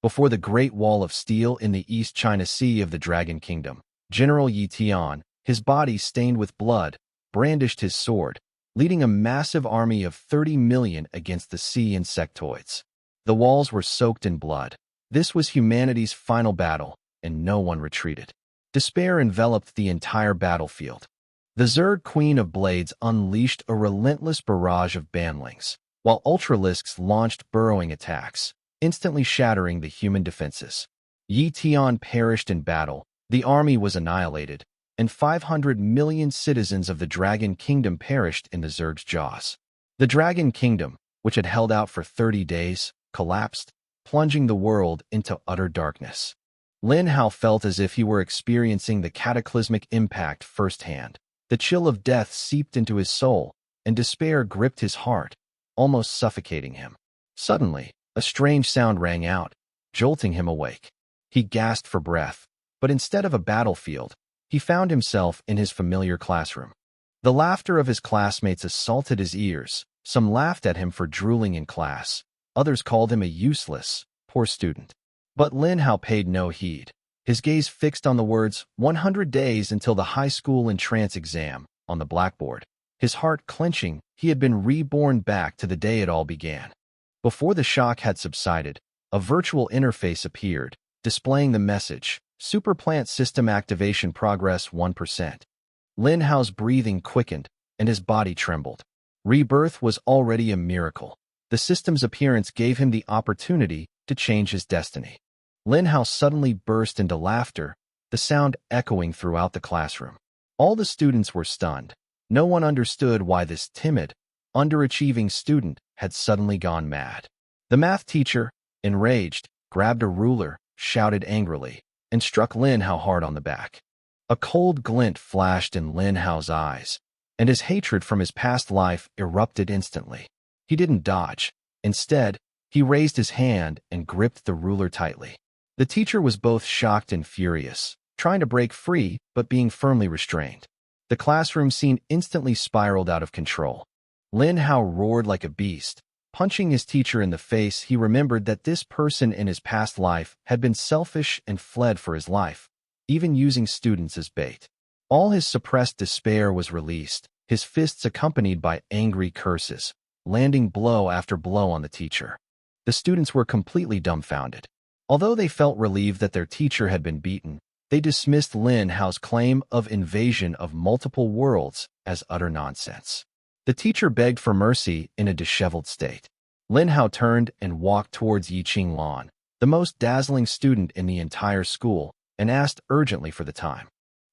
Before the Great Wall of Steel in the East China Sea of the Dragon Kingdom, General Yi Tian, his body stained with blood, brandished his sword, leading a massive army of 30 million against the sea insectoids. The walls were soaked in blood. This was humanity's final battle, and no one retreated. Despair enveloped the entire battlefield. The Zerg Queen of Blades unleashed a relentless barrage of banlings, while Ultralisks launched burrowing attacks, instantly shattering the human defenses. Yi Tian perished in battle, the army was annihilated, and 500 million citizens of the Dragon Kingdom perished in the Zerg's jaws. The Dragon Kingdom, which had held out for 30 days, collapsed, plunging the world into utter darkness. Lin Hao felt as if he were experiencing the cataclysmic impact firsthand. The chill of death seeped into his soul, and despair gripped his heart, almost suffocating him. Suddenly, a strange sound rang out, jolting him awake. He gasped for breath, but instead of a battlefield, he found himself in his familiar classroom. The laughter of his classmates assaulted his ears. Some laughed at him for drooling in class. Others called him a useless, poor student. But Lin Hao paid no heed. His gaze fixed on the words 100 days until the high school entrance exam on the blackboard. His heart clenching, he had been reborn back to the day it all began. Before the shock had subsided, a virtual interface appeared, displaying the message, Superplant System Activation Progress 1%. Lin Hao's breathing quickened, and his body trembled. Rebirth was already a miracle. The system's appearance gave him the opportunity to change his destiny. Lin Hao suddenly burst into laughter, the sound echoing throughout the classroom. All the students were stunned. No one understood why this timid, underachieving student had suddenly gone mad. The math teacher, enraged, grabbed a ruler, shouted angrily, and struck Lin Hao hard on the back. A cold glint flashed in Lin Hao's eyes, and his hatred from his past life erupted instantly. He didn't dodge. Instead, he raised his hand and gripped the ruler tightly. The teacher was both shocked and furious, trying to break free but being firmly restrained. The classroom scene instantly spiraled out of control. Lin Hao roared like a beast. Punching his teacher in the face, he remembered that this person in his past life had been selfish and fled for his life, even using students as bait. All his suppressed despair was released, his fists accompanied by angry curses, landing blow after blow on the teacher. The students were completely dumbfounded. Although they felt relieved that their teacher had been beaten, they dismissed Lin Hao's claim of invasion of multiple worlds as utter nonsense. The teacher begged for mercy in a disheveled state. Lin Hao turned and walked towards Yi Qinglan, the most dazzling student in the entire school, and asked urgently for the time.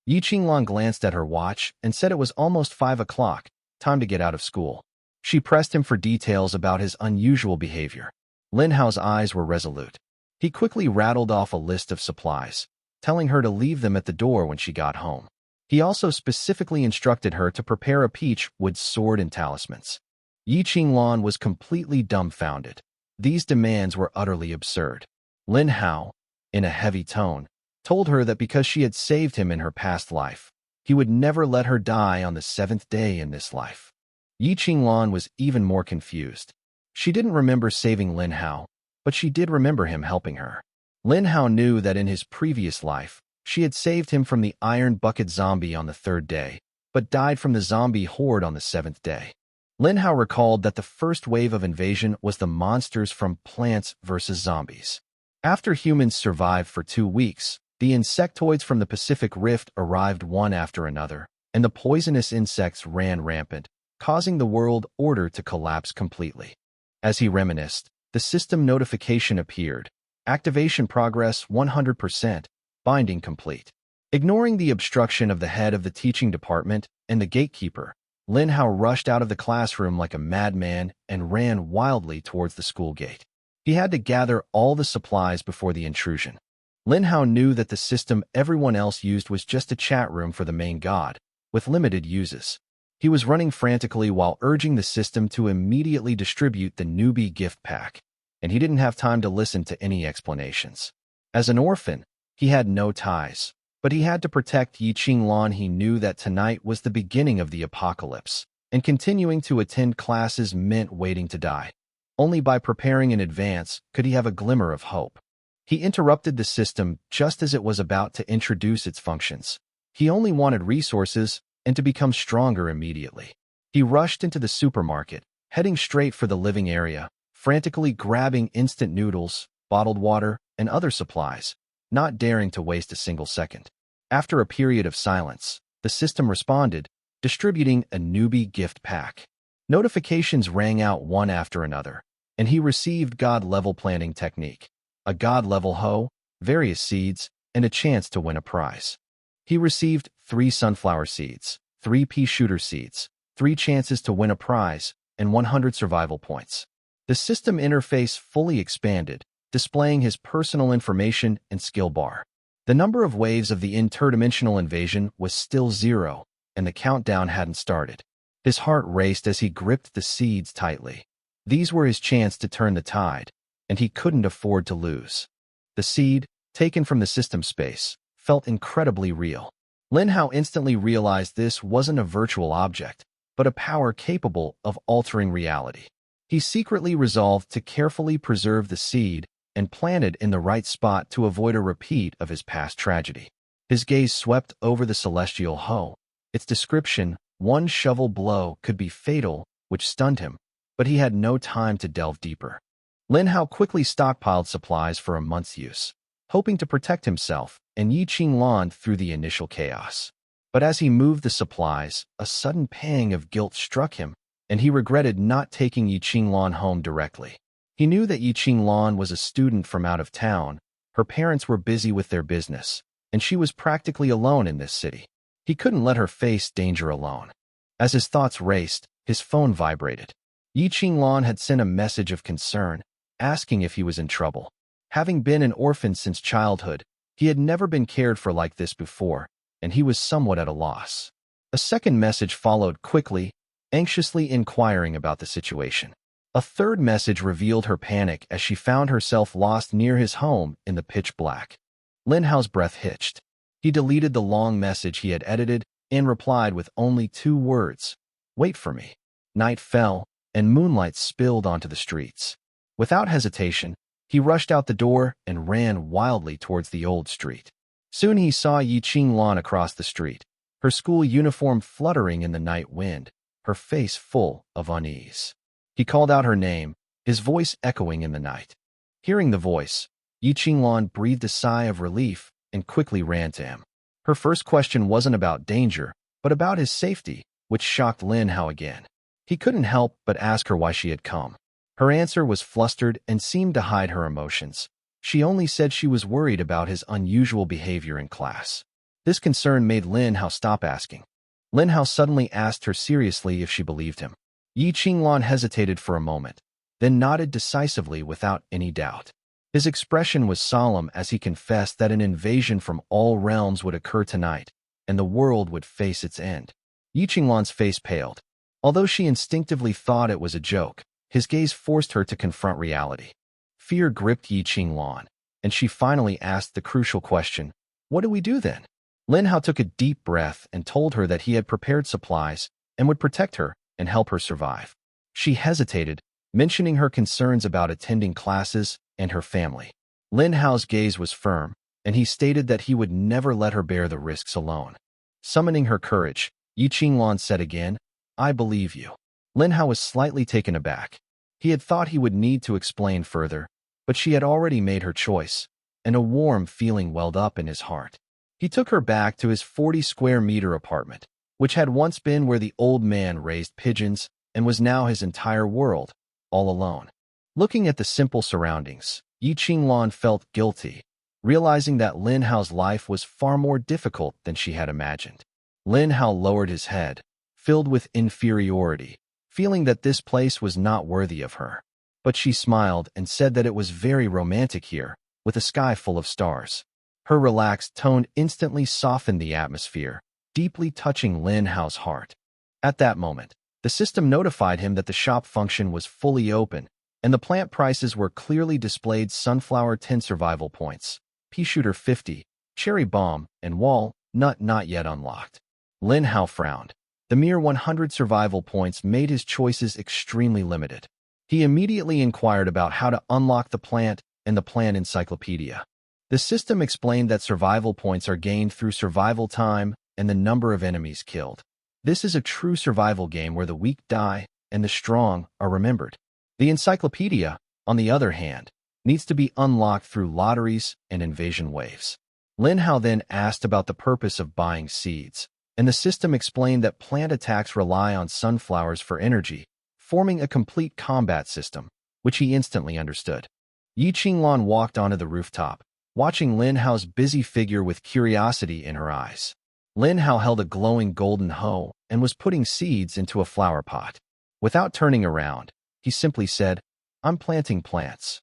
Yi Qinglan glanced at her watch and said it was almost 5 o'clock, time to get out of school. She pressed him for details about his unusual behavior. Lin Hao's eyes were resolute. He quickly rattled off a list of supplies, telling her to leave them at the door when she got home. He also specifically instructed her to prepare a peach with sword and talismans. Yi Qinglan was completely dumbfounded. These demands were utterly absurd. Lin Hao, in a heavy tone, told her that because she had saved him in her past life, he would never let her die on the 7th day in this life. Yi Qinglan was even more confused. She didn't remember saving Lin Hao, but she did remember him helping her. Lin Hao knew that in his previous life, she had saved him from the Iron Bucket zombie on the 3rd day, but died from the zombie horde on the 7th day. Lin Hao recalled that the first wave of invasion was the monsters from Plants vs. Zombies. After humans survived for 2 weeks, the insectoids from the Pacific Rift arrived one after another, and the poisonous insects ran rampant, causing the world order to collapse completely. As he reminisced, the system notification appeared. Activation progress 100%, binding complete. Ignoring the obstruction of the head of the teaching department and the gatekeeper, Lin Hao rushed out of the classroom like a madman and ran wildly towards the school gate. He had to gather all the supplies before the intrusion. Lin Hao knew that the system everyone else used was just a chat room for the main god, with limited uses. He was running frantically while urging the system to immediately distribute the Newbie gift pack, and he didn't have time to listen to any explanations. As an orphan, he had no ties, but he had to protect Yi Qinglan. He knew that tonight was the beginning of the apocalypse, and continuing to attend classes meant waiting to die. Only by preparing in advance could he have a glimmer of hope. He interrupted the system just as it was about to introduce its functions. He only wanted resources and to become stronger immediately. He rushed into the supermarket, heading straight for the living area, frantically grabbing instant noodles, bottled water, and other supplies, not daring to waste a single second. After a period of silence, the system responded, distributing a Newbie gift pack. Notifications rang out one after another, and he received God-level planting technique, a God-level hoe, various seeds, and a chance to win a prize. He received 3 sunflower seeds, 3 pea shooter seeds, 3 chances to win a prize, and 100 survival points. The system interface fully expanded, displaying his personal information and skill bar. The number of waves of the interdimensional invasion was still 0, and the countdown hadn't started. His heart raced as he gripped the seeds tightly. These were his chance to turn the tide, and he couldn't afford to lose. The seed, taken from the system space, felt incredibly real. Lin Hao instantly realized this wasn't a virtual object, but a power capable of altering reality. He secretly resolved to carefully preserve the seed and plant it in the right spot to avoid a repeat of his past tragedy. His gaze swept over the celestial hoe. Its description, 1 shovel blow, could be fatal, which stunned him, but he had no time to delve deeper. Lin Hao quickly stockpiled supplies for a month's use, hoping to protect himself and Yi Qinglan through the initial chaos. But as he moved the supplies, a sudden pang of guilt struck him, and he regretted not taking Yi Qinglan home directly. He knew that Yi Qinglan was a student from out of town, her parents were busy with their business, and she was practically alone in this city. He couldn't let her face danger alone. As his thoughts raced, his phone vibrated. Yi Qinglan had sent a message of concern, asking if he was in trouble. Having been an orphan since childhood, he had never been cared for like this before, and he was somewhat at a loss. A second message followed quickly, anxiously inquiring about the situation. A third message revealed her panic as she found herself lost near his home in the pitch black. Lin Hao's breath hitched. He deleted the long message he had edited and replied with only 2 words, "Wait for me." Night fell, and moonlight spilled onto the streets. Without hesitation, he rushed out the door and ran wildly towards the old street. Soon he saw Yi Qinglan across the street, her school uniform fluttering in the night wind, her face full of unease. He called out her name, his voice echoing in the night. Hearing the voice, Yi Qinglan breathed a sigh of relief and quickly ran to him. Her first question wasn't about danger, but about his safety, which shocked Lin Hao again. He couldn't help but ask her why she had come. Her answer was flustered and seemed to hide her emotions. She only said she was worried about his unusual behavior in class. This concern made Lin Hao stop asking. Lin Hao suddenly asked her seriously if she believed him. Yi Qinglan hesitated for a moment, then nodded decisively without any doubt. His expression was solemn as he confessed that an invasion from all realms would occur tonight, and the world would face its end. Yi Qinglan's face paled. Although she instinctively thought it was a joke, his gaze forced her to confront reality. Fear gripped Yi Qinglan, and she finally asked the crucial question, "What do we do then?" Lin Hao took a deep breath and told her that he had prepared supplies and would protect her and help her survive. She hesitated, mentioning her concerns about attending classes and her family. Lin Hao's gaze was firm, and he stated that he would never let her bear the risks alone. Summoning her courage, Yi Qinglan said again, "I believe you." Lin Hao was slightly taken aback. He had thought he would need to explain further, but she had already made her choice, and a warm feeling welled up in his heart. He took her back to his 40-square-meter apartment, which had once been where the old man raised pigeons and was now his entire world, all alone. Looking at the simple surroundings, Yi Qinglan felt guilty, realizing that Lin Hao's life was far more difficult than she had imagined. Lin Hao lowered his head, filled with inferiority, feeling that this place was not worthy of her. But she smiled and said that it was very romantic here, with a sky full of stars. Her relaxed tone instantly softened the atmosphere, deeply touching Lin Hao's heart. At that moment, the system notified him that the shop function was fully open, and the plant prices were clearly displayed: sunflower 10 survival points, pea shooter 50, cherry bomb, and wall nut not yet unlocked. Lin Hao frowned. The mere 100 survival points made his choices extremely limited. He immediately inquired about how to unlock the plant and the plant encyclopedia. The system explained that survival points are gained through survival time and the number of enemies killed. This is a true survival game where the weak die and the strong are remembered. The encyclopedia, on the other hand, needs to be unlocked through lotteries and invasion waves. Lin Hao then asked about the purpose of buying seeds, and the system explained that plant attacks rely on sunflowers for energy, forming a complete combat system, which he instantly understood. Yi Qinglan walked onto the rooftop, watching Lin Hao's busy figure with curiosity in her eyes. Lin Hao held a glowing golden hoe and was putting seeds into a flower pot. Without turning around, he simply said, "I'm planting plants."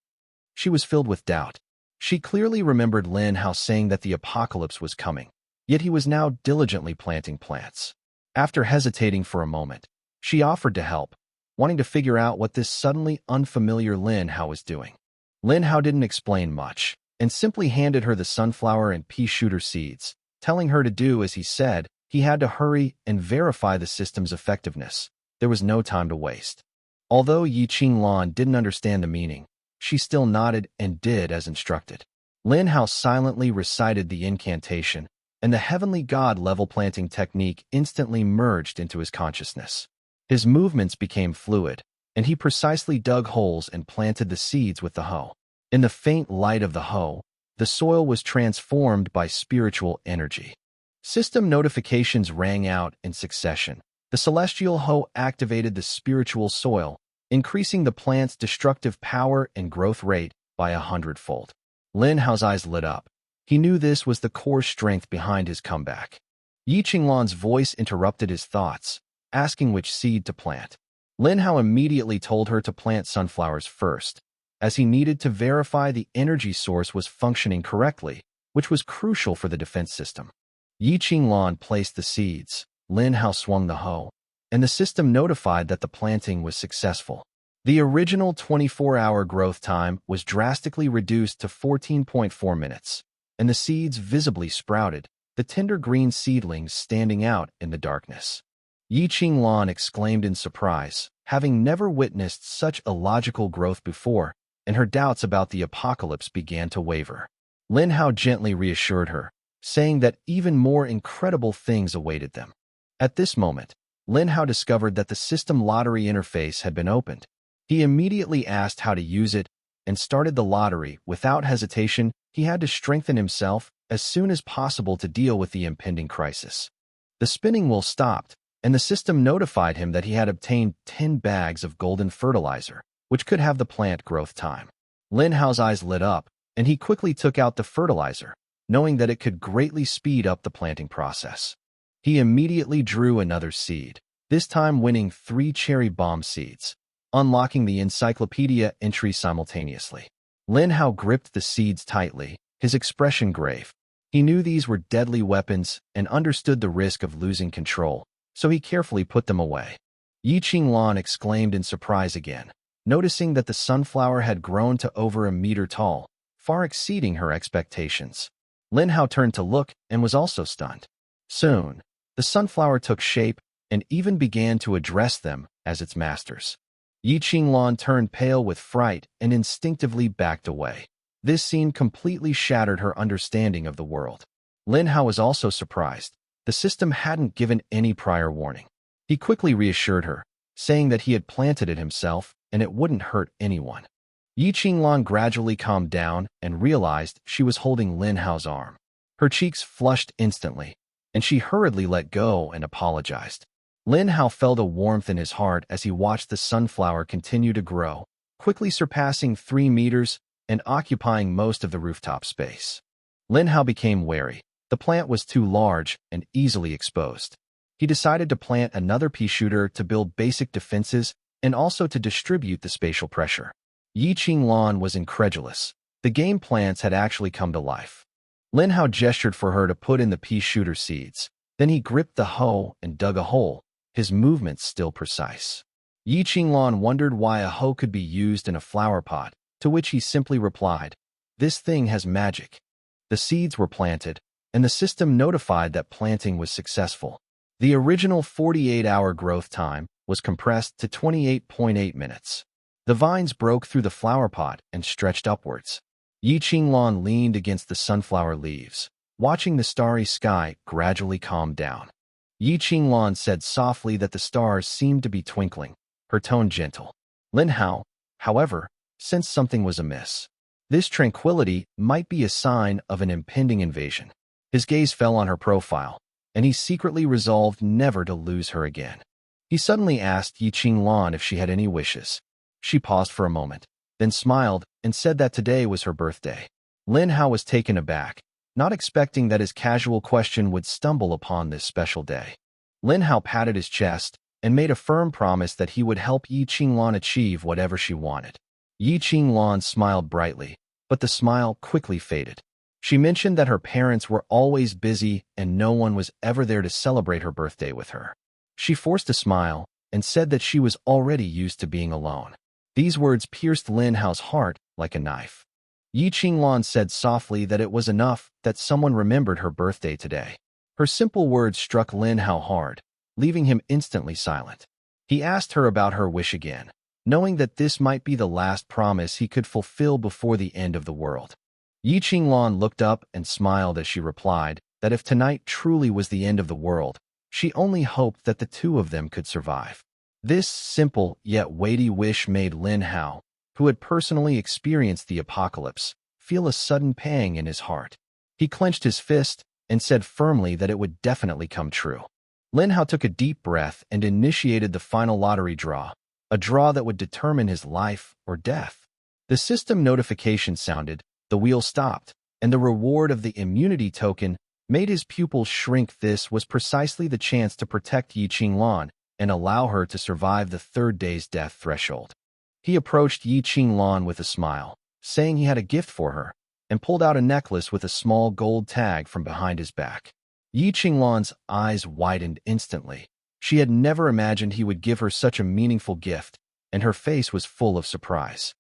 She was filled with doubt. She clearly remembered Lin Hao saying that the apocalypse was coming, yet he was now diligently planting plants. After hesitating for a moment, she offered to help, wanting to figure out what this suddenly unfamiliar Lin Hao was doing. Lin Hao didn't explain much, and simply handed her the sunflower and pea shooter seeds, telling her to do as he said. He had to hurry and verify the system's effectiveness. There was no time to waste. Although Yi Qinglan didn't understand the meaning, she still nodded and did as instructed. Lin Hao silently recited the incantation, and the heavenly god level planting technique instantly merged into his consciousness. His movements became fluid, and he precisely dug holes and planted the seeds with the hoe. In the faint light of the hoe, the soil was transformed by spiritual energy. System notifications rang out in succession. The celestial hoe activated the spiritual soil, increasing the plant's destructive power and growth rate by 100-fold. Lin Hao's eyes lit up. He knew this was the core strength behind his comeback. Yi Qinglan's voice interrupted his thoughts, asking which seed to plant. Lin Hao immediately told her to plant sunflowers first, as he needed to verify the energy source was functioning correctly, which was crucial for the defense system. Yi Qinglan placed the seeds, Lin Hao swung the hoe, and the system notified that the planting was successful. The original 24-hour growth time was drastically reduced to 14.4 minutes, and the seeds visibly sprouted, the tender green seedlings standing out in the darkness. Yi Qinglan exclaimed in surprise, having never witnessed such illogical growth before, and her doubts about the apocalypse began to waver. Lin Hao gently reassured her, saying that even more incredible things awaited them. At this moment, Lin Hao discovered that the system lottery interface had been opened. He immediately asked how to use it and started the lottery. Without hesitation, he had to strengthen himself as soon as possible to deal with the impending crisis. The spinning wheel stopped, and the system notified him that he had obtained 10 bags of golden fertilizer, which could have the plant growth time. Lin Hao's eyes lit up, and he quickly took out the fertilizer, knowing that it could greatly speed up the planting process. He immediately drew another seed, this time winning 3 cherry bomb seeds, unlocking the encyclopedia entry simultaneously. Lin Hao gripped the seeds tightly, his expression grave. He knew these were deadly weapons and understood the risk of losing control, so he carefully put them away. Yi Qinglan exclaimed in surprise again, noticing that the sunflower had grown to over 1 meter tall, far exceeding her expectations. Lin Hao turned to look and was also stunned. Soon, the sunflower took shape and even began to address them as its masters. Yi Qinglan turned pale with fright and instinctively backed away. This scene completely shattered her understanding of the world. Lin Hao was also surprised. The system hadn't given any prior warning. He quickly reassured her, saying that he had planted it himself and it wouldn't hurt anyone. Yi Qinglan gradually calmed down and realized she was holding Lin Hao's arm. Her cheeks flushed instantly, and she hurriedly let go and apologized. Lin Hao felt a warmth in his heart as he watched the sunflower continue to grow, quickly surpassing 3 meters and occupying most of the rooftop space. Lin Hao became wary. The plant was too large and easily exposed. He decided to plant another pea shooter to build basic defenses and also to distribute the spatial pressure. Yi Qinglan was incredulous. The game plants had actually come to life. Lin Hao gestured for her to put in the pea shooter seeds. Then he gripped the hoe and dug a hole, his movements still precise. Yi Qinglan wondered why a hoe could be used in a flower pot, to which he simply replied, "This thing has magic." The seeds were planted, and the system notified that planting was successful. The original 48-hour growth time was compressed to 28.8 minutes. The vines broke through the flower pot and stretched upwards, Yi Qinglan leaned against the sunflower leaves, watching the starry sky gradually calm down. Yi Qinglan said softly that the stars seemed to be twinkling, her tone gentle. Lin Hao, however, sensed something was amiss. This tranquility might be a sign of an impending invasion. His gaze fell on her profile, and he secretly resolved never to lose her again. He suddenly asked Yi Qinglan if she had any wishes. She paused for a moment, then smiled and said that today was her birthday. Lin Hao was taken aback, not expecting that his casual question would stumble upon this special day. Lin Hao patted his chest and made a firm promise that he would help Yi Qinglan achieve whatever she wanted. Yi Qinglan smiled brightly, but the smile quickly faded. She mentioned that her parents were always busy and no one was ever there to celebrate her birthday with her. She forced a smile and said that she was already used to being alone. These words pierced Lin Hao's heart like a knife. Yi Qinglan said softly that it was enough that someone remembered her birthday today. Her simple words struck Lin Hao hard, leaving him instantly silent. He asked her about her wish again, knowing that this might be the last promise he could fulfill before the end of the world. Yi Qinglan looked up and smiled as she replied that if tonight truly was the end of the world, she only hoped that the two of them could survive. This simple yet weighty wish made Lin Hao, who had personally experienced the apocalypse, feel a sudden pang in his heart. He clenched his fist and said firmly that it would definitely come true. Lin Hao took a deep breath and initiated the final lottery draw, a draw that would determine his life or death. The system notification sounded, the wheel stopped, and the reward of the immunity token made his pupils shrink. This was precisely the chance to protect Yi Qinglan and allow her to survive the third day's death threshold. He approached Yi Qinglan with a smile, saying he had a gift for her, and pulled out a necklace with a small gold tag from behind his back. Yi Qinglan's eyes widened instantly. She had never imagined he would give her such a meaningful gift, and her face was full of surprise.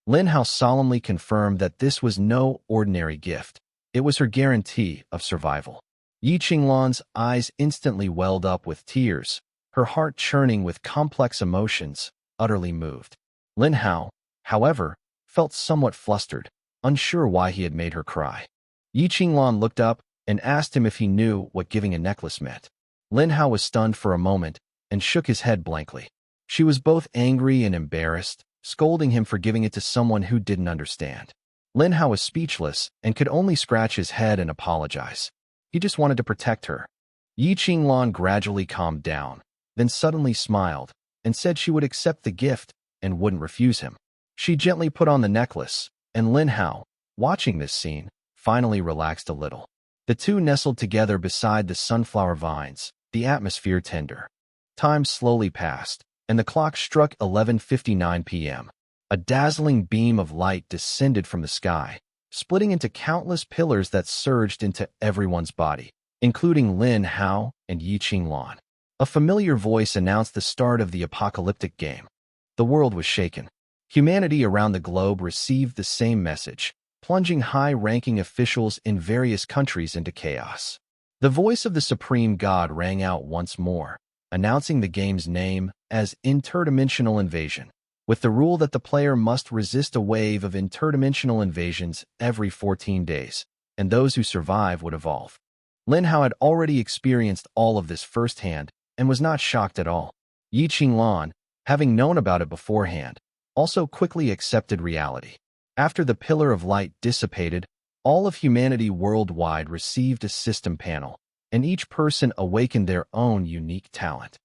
Lin Hao solemnly confirmed that this was no ordinary gift. It was her guarantee of survival. Yi Qinglan's eyes instantly welled up with tears, her heart churning with complex emotions, utterly moved. Lin Hao, however, felt somewhat flustered, unsure why he had made her cry. Yi Qinglan looked up and asked him if he knew what giving a necklace meant. Lin Hao was stunned for a moment and shook his head blankly. She was both angry and embarrassed, scolding him for giving it to someone who didn't understand. Lin Hao was speechless and could only scratch his head and apologize. He just wanted to protect her. Yi Qinglan gradually calmed down, then suddenly smiled and said she would accept the gift and wouldn't refuse him. She gently put on the necklace, and Lin Hao, watching this scene, finally relaxed a little. The two nestled together beside the sunflower vines, the atmosphere tender. Time slowly passed, and the clock struck 11:59 p.m. A dazzling beam of light descended from the sky, splitting into countless pillars that surged into everyone's body, including Lin Hao and Yi Qinglan. A familiar voice announced the start of the apocalyptic game. The world was shaken. Humanity around the globe received the same message, plunging high-ranking officials in various countries into chaos. The voice of the Supreme God rang out once more, announcing the game's name as Interdimensional Invasion, with the rule that the player must resist a wave of interdimensional invasions every 14 days, and those who survive would evolve. Lin Hao had already experienced all of this firsthand and was not shocked at all. Yi Qinglan, having known about it beforehand, also quickly accepted reality. After the pillar of light dissipated, all of humanity worldwide received a system panel, and each person awakened their own unique talent.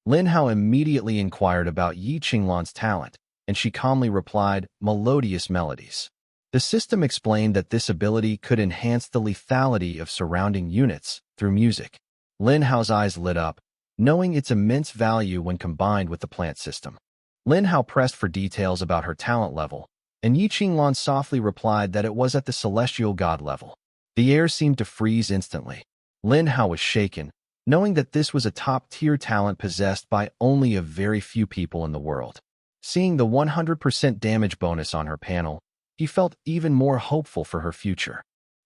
Lin Hao immediately inquired about Yi Qinglan's talent, and she calmly replied, melodious melodies. The system explained that this ability could enhance the lethality of surrounding units through music. Lin Hao's eyes lit up, knowing its immense value when combined with the plant system. Lin Hao pressed for details about her talent level, and Yi Qinglan softly replied that it was at the celestial god level. The air seemed to freeze instantly. Lin Hao was shaken, knowing that this was a top-tier talent possessed by only a very few people in the world. Seeing the 100% damage bonus on her panel, he felt even more hopeful for her future.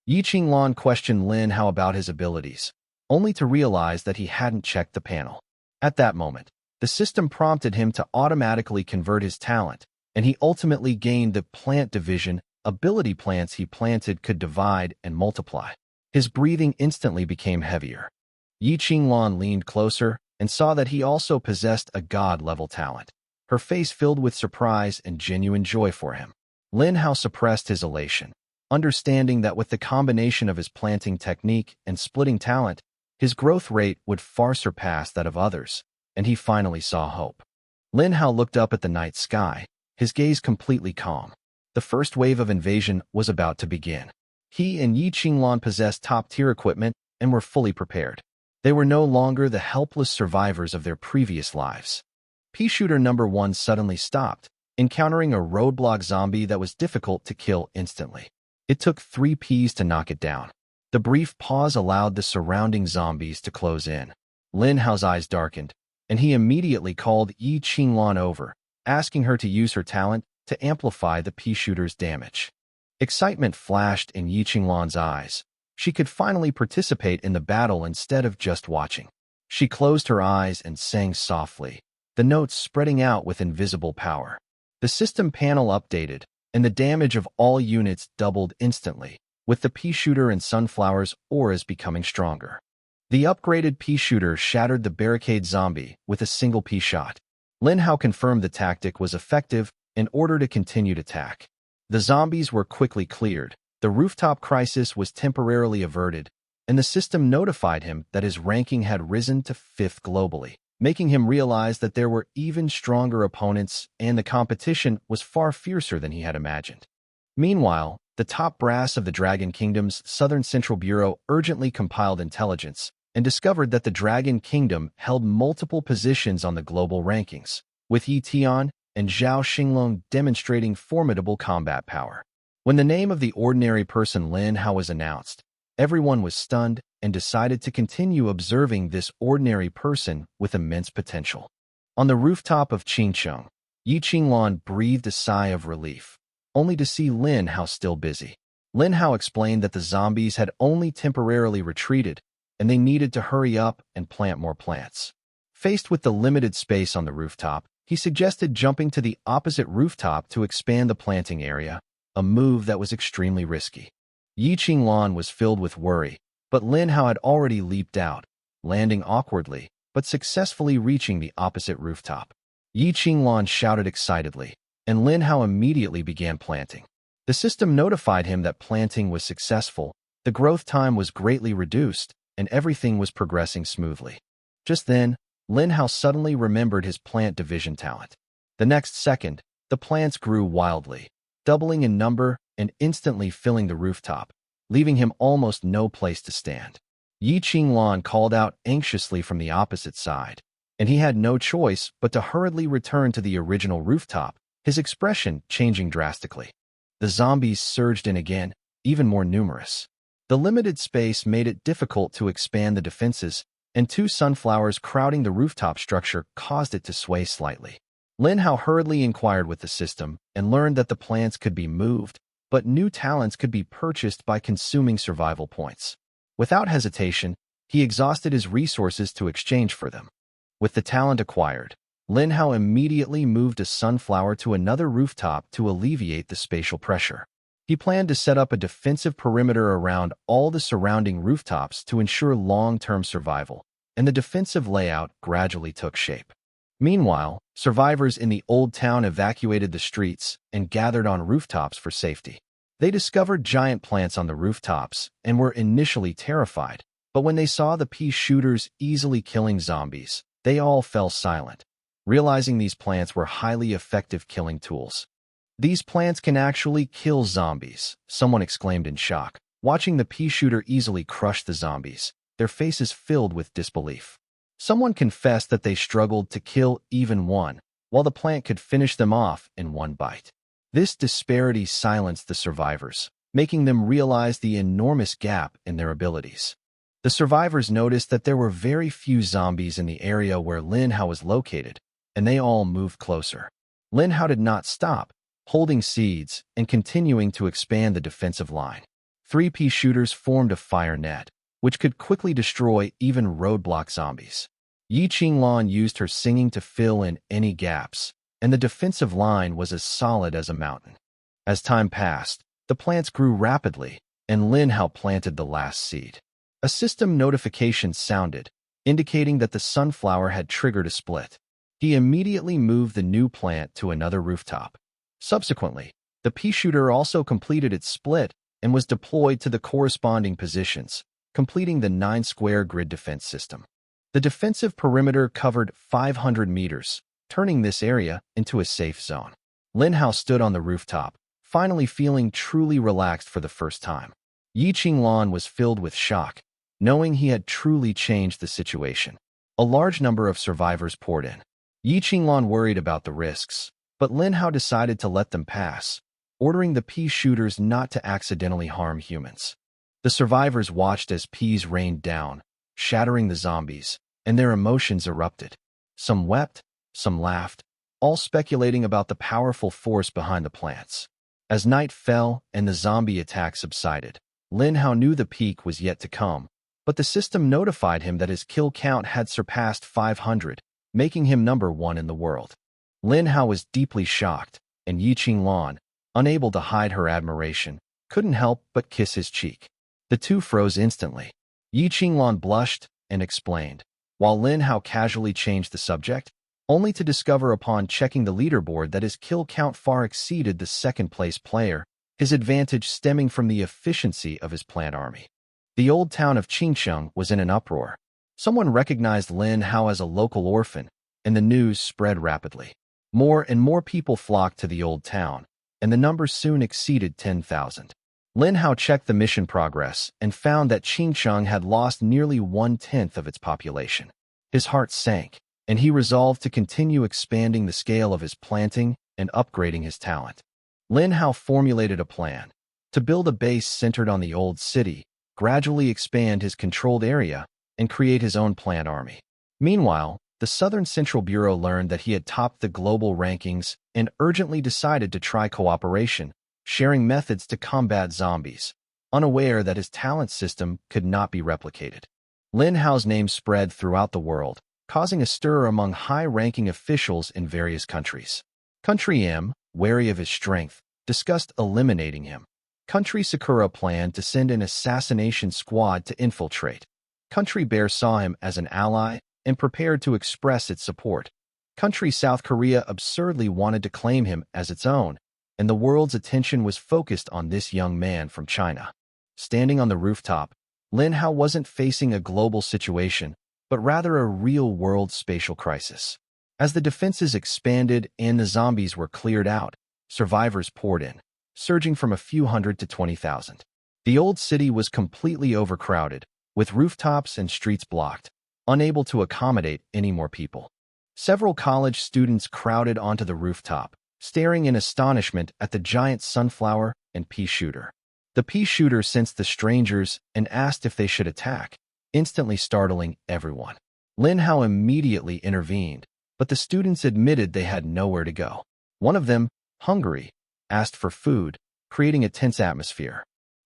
Yi Qinglan questioned Lin Hao about his abilities, only to realize that he hadn't checked the panel. At that moment, the system prompted him to automatically convert his talent, and he ultimately gained the plant division ability plants he planted could divide and multiply. His breathing instantly became heavier. Yi Qinglan leaned closer and saw that he also possessed a god-level talent. Her face filled with surprise and genuine joy for him. Lin Hao suppressed his elation, understanding that with the combination of his planting technique and splitting talent, his growth rate would far surpass that of others, and he finally saw hope. Lin Hao looked up at the night sky, his gaze completely calm. The first wave of invasion was about to begin. He and Yi Qinglan possessed top-tier equipment and were fully prepared. They were no longer the helpless survivors of their previous lives. Pea-shooter number 1 suddenly stopped, encountering a roadblock zombie that was difficult to kill instantly. It took 3 Ps to knock it down. The brief pause allowed the surrounding zombies to close in. Lin Hao's eyes darkened, and he immediately called Yi Qinglan over, asking her to use her talent to amplify the pea-shooter's damage. Excitement flashed in Yi Qinglan's eyes. She could finally participate in the battle instead of just watching. She closed her eyes and sang softly, the notes spreading out with invisible power. The system panel updated, and the damage of all units doubled instantly, with the pea-shooter and sunflower's auras becoming stronger. The upgraded pea-shooter shattered the barricade zombie with a single pea shot. Lin Hao confirmed the tactic was effective and ordered a continued attack. The zombies were quickly cleared, the rooftop crisis was temporarily averted, and the system notified him that his ranking had risen to 5th globally, making him realize that there were even stronger opponents and the competition was far fiercer than he had imagined. Meanwhile, the top brass of the Dragon Kingdom's Southern Central Bureau urgently compiled intelligence and discovered that the Dragon Kingdom held multiple positions on the global rankings, with Yi Tian and Zhao Xinglong demonstrating formidable combat power. When the name of the ordinary person Lin Hao was announced, everyone was stunned and decided to continue observing this ordinary person with immense potential. On the rooftop of Qingcheng, Yi Qinglan breathed a sigh of relief, only to see Lin Hao still busy. Lin Hao explained that the zombies had only temporarily retreated, and they needed to hurry up and plant more plants. Faced with the limited space on the rooftop, he suggested jumping to the opposite rooftop to expand the planting area, a move that was extremely risky. Yi Qinglan was filled with worry, but Lin Hao had already leaped out, landing awkwardly, but successfully reaching the opposite rooftop. Yi Qinglan shouted excitedly, and Lin Hao immediately began planting. The system notified him that planting was successful, the growth time was greatly reduced, and everything was progressing smoothly. Just then, Lin Hao suddenly remembered his plant division talent. The next second, the plants grew wildly, doubling in number and instantly filling the rooftop, leaving him almost no place to stand. Yi Qinglan called out anxiously from the opposite side, and he had no choice but to hurriedly return to the original rooftop, his expression changing drastically. The zombies surged in again, even more numerous. The limited space made it difficult to expand the defenses, and 2 sunflowers crowding the rooftop structure caused it to sway slightly. Lin Hao hurriedly inquired with the system and learned that the plants could be moved, but new talents could be purchased by consuming survival points. Without hesitation, he exhausted his resources to exchange for them. With the talent acquired, Lin Hao immediately moved a sunflower to another rooftop to alleviate the spatial pressure. He planned to set up a defensive perimeter around all the surrounding rooftops to ensure long-term survival, and the defensive layout gradually took shape. Meanwhile, survivors in the old town evacuated the streets and gathered on rooftops for safety. They discovered giant plants on the rooftops and were initially terrified, but when they saw the pea shooters easily killing zombies, they all fell silent, realizing these plants were highly effective killing tools. "These plants can actually kill zombies," someone exclaimed in shock, watching the pea shooter easily crush the zombies, their faces filled with disbelief. Someone confessed that they struggled to kill even one, while the plant could finish them off in one bite. This disparity silenced the survivors, making them realize the enormous gap in their abilities. The survivors noticed that there were very few zombies in the area where Lin Hao was located, and they all moved closer. Lin Hao did not stop, holding seeds and continuing to expand the defensive line. 3 pea shooters formed a fire net, which could quickly destroy even roadblock zombies. Yi Qinglan used her singing to fill in any gaps, and the defensive line was as solid as a mountain. As time passed, The plants grew rapidly, and Lin Hao planted the last seed. A system notification sounded, indicating that the sunflower had triggered a split. He immediately moved the new plant to another rooftop. Subsequently, the pea shooter also completed its split and was deployed to the corresponding positions, completing the 9-square grid defense system. The defensive perimeter covered 500 meters, turning this area into a safe zone. Lin Hao stood on the rooftop, finally feeling truly relaxed for the first time. Yi Qinglan was filled with shock, knowing he had truly changed the situation. A large number of survivors poured in. Yi Qinglan worried about the risks, but Lin Hao decided to let them pass, ordering the pea shooters not to accidentally harm humans. The survivors watched as peas rained down, shattering the zombies, and their emotions erupted. Some wept, some laughed, all speculating about the powerful force behind the plants. As night fell and the zombie attack subsided, Lin Hao knew the peak was yet to come, but the system notified him that his kill count had surpassed 500, making him #1 in the world. Lin Hao was deeply shocked, and Yi Qinglan, unable to hide her admiration, couldn't help but kiss his cheek. The two froze instantly. Yi Qinglan blushed and explained, while Lin Hao casually changed the subject, only to discover upon checking the leaderboard that his kill count far exceeded the second-place player, his advantage stemming from the efficiency of his plant army. The old town of Qingsheng was in an uproar. Someone recognized Lin Hao as a local orphan, and the news spread rapidly. More and more people flocked to the old town, and the number soon exceeded 10,000. Lin Hao checked the mission progress and found that Qingsheng had lost nearly 1/10 of its population. His heart sank, and he resolved to continue expanding the scale of his planting and upgrading his talent. Lin Hao formulated a plan to build a base centered on the old city, gradually expand his controlled area, and create his own plant army. Meanwhile, the Southern Central Bureau learned that he had topped the global rankings and urgently decided to try cooperation, sharing methods to combat zombies, unaware that his talent system could not be replicated. Lin Hao's name spread throughout the world, causing a stir among high-ranking officials in various countries. Country M, wary of his strength, discussed eliminating him. Country Sakura planned to send an assassination squad to infiltrate. Country Bear saw him as an ally and prepared to express its support. Country South Korea absurdly wanted to claim him as its own, and the world's attention was focused on this young man from China. Standing on the rooftop, Lin Hao wasn't facing a global situation, but rather a real-world spatial crisis. As the defenses expanded and the zombies were cleared out, survivors poured in, surging from a few hundred to 20,000. The old city was completely overcrowded, with rooftops and streets blocked, unable to accommodate any more people. Several college students crowded onto the rooftop, staring in astonishment at the giant sunflower and pea shooter. The pea shooter sensed the strangers and asked if they should attack, instantly startling everyone. Lin Hao immediately intervened, but the students admitted they had nowhere to go. One of them, hungry, asked for food, creating a tense atmosphere.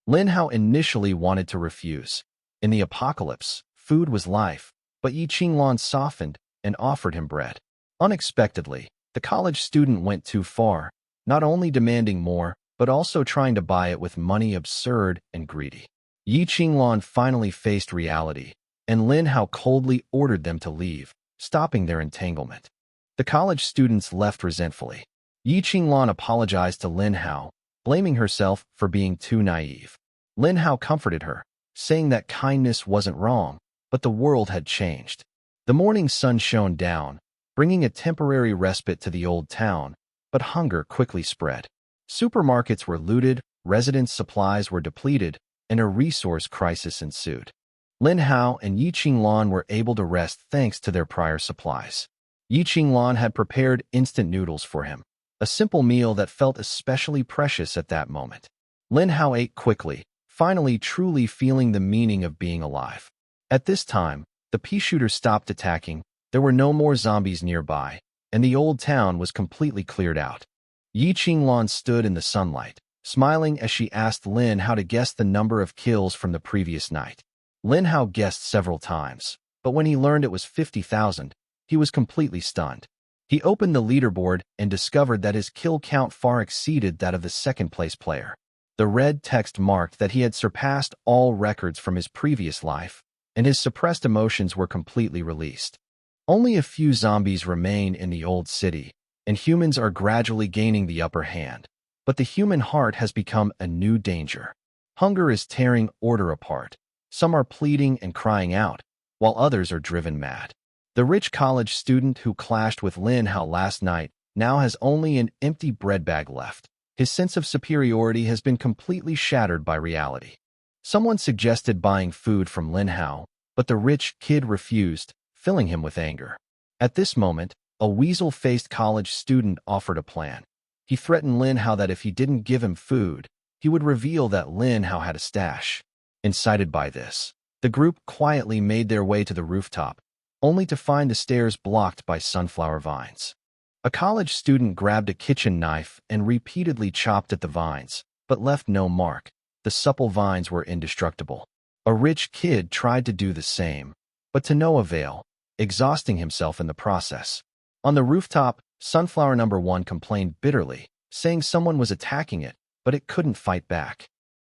Lin Hao initially wanted to refuse. In the apocalypse, food was life, but Yi Qinglan softened and offered him bread. Unexpectedly, the college student went too far, not only demanding more, but also trying to buy it with money absurd and greedy. Yi Qinglan finally faced reality, and Lin Hao coldly ordered them to leave, stopping their entanglement. The college students left resentfully. Yi Qinglan apologized to Lin Hao, blaming herself for being too naive. Lin Hao comforted her, saying that kindness wasn't wrong, but the world had changed. The morning sun shone down, bringing a temporary respite to the old town, but hunger quickly spread. Supermarkets were looted, residents' supplies were depleted, and a resource crisis ensued. Lin Hao and Yi Qinglan were able to rest thanks to their prior supplies. Yi Qinglan had prepared instant noodles for him, a simple meal that felt especially precious at that moment. Lin Hao ate quickly, finally truly feeling the meaning of being alive. At this time, the pea shooter stopped attacking, there were no more zombies nearby, and the old town was completely cleared out. Yi Qinglan stood in the sunlight, smiling as she asked Lin Hao to guess the number of kills from the previous night. Lin Hao guessed several times, but when he learned it was 50,000, he was completely stunned. He opened the leaderboard and discovered that his kill count far exceeded that of the second-place player. The red text marked that he had surpassed all records from his previous life, and his suppressed emotions were completely released. Only a few zombies remain in the old city, and humans are gradually gaining the upper hand. But the human heart has become a new danger. Hunger is tearing order apart. Some are pleading and crying out, while others are driven mad. The rich college student who clashed with Lin Hao last night now has only an empty bread bag left. His sense of superiority has been completely shattered by reality. Someone suggested buying food from Lin Hao, but the rich kid refused, filling him with anger. At this moment, a weasel-faced college student offered a plan. He threatened Lin Hao that if he didn't give him food, he would reveal that Lin Hao had a stash. Incited by this, the group quietly made their way to the rooftop, only to find the stairs blocked by sunflower vines. A college student grabbed a kitchen knife and repeatedly chopped at the vines, but left no mark. The supple vines were indestructible. A rich kid tried to do the same, but to no avail, exhausting himself in the process. On the rooftop, Sunflower Number 1 complained bitterly, saying someone was attacking it, but it couldn't fight back.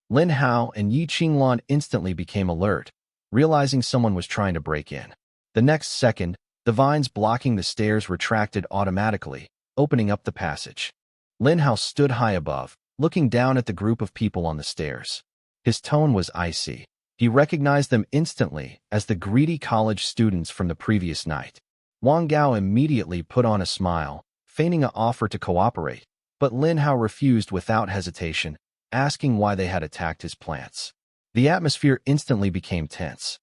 Lin Hao and Yi Qinglan instantly became alert, realizing someone was trying to break in. The next second, the vines blocking the stairs retracted automatically, opening up the passage. Lin Hao stood high above, looking down at the group of people on the stairs. His tone was icy. He recognized them instantly as the greedy college students from the previous night. Wang Gao immediately put on a smile, feigning an offer to cooperate, but Lin Hao refused without hesitation, asking why they had attacked his plants. The atmosphere instantly became tense.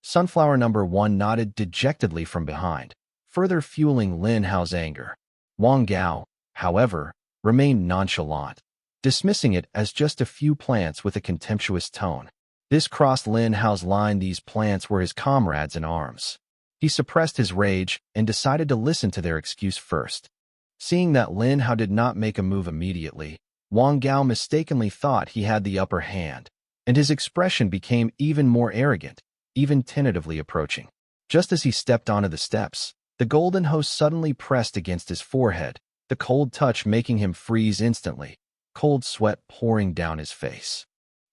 Sunflower Number 1 nodded dejectedly from behind, further fueling Lin Hao's anger. Wang Gao, however, remained nonchalant, dismissing it as just a few plants with a contemptuous tone. This crossed Lin Hao's line. These plants were his comrades in arms. He suppressed his rage and decided to listen to their excuse first. Seeing that Lin Hao did not make a move immediately, Wang Gao mistakenly thought he had the upper hand, and his expression became even more arrogant, even tentatively approaching. Just as he stepped onto the steps, the golden host suddenly pressed against his forehead, the cold touch making him freeze instantly, cold sweat pouring down his face.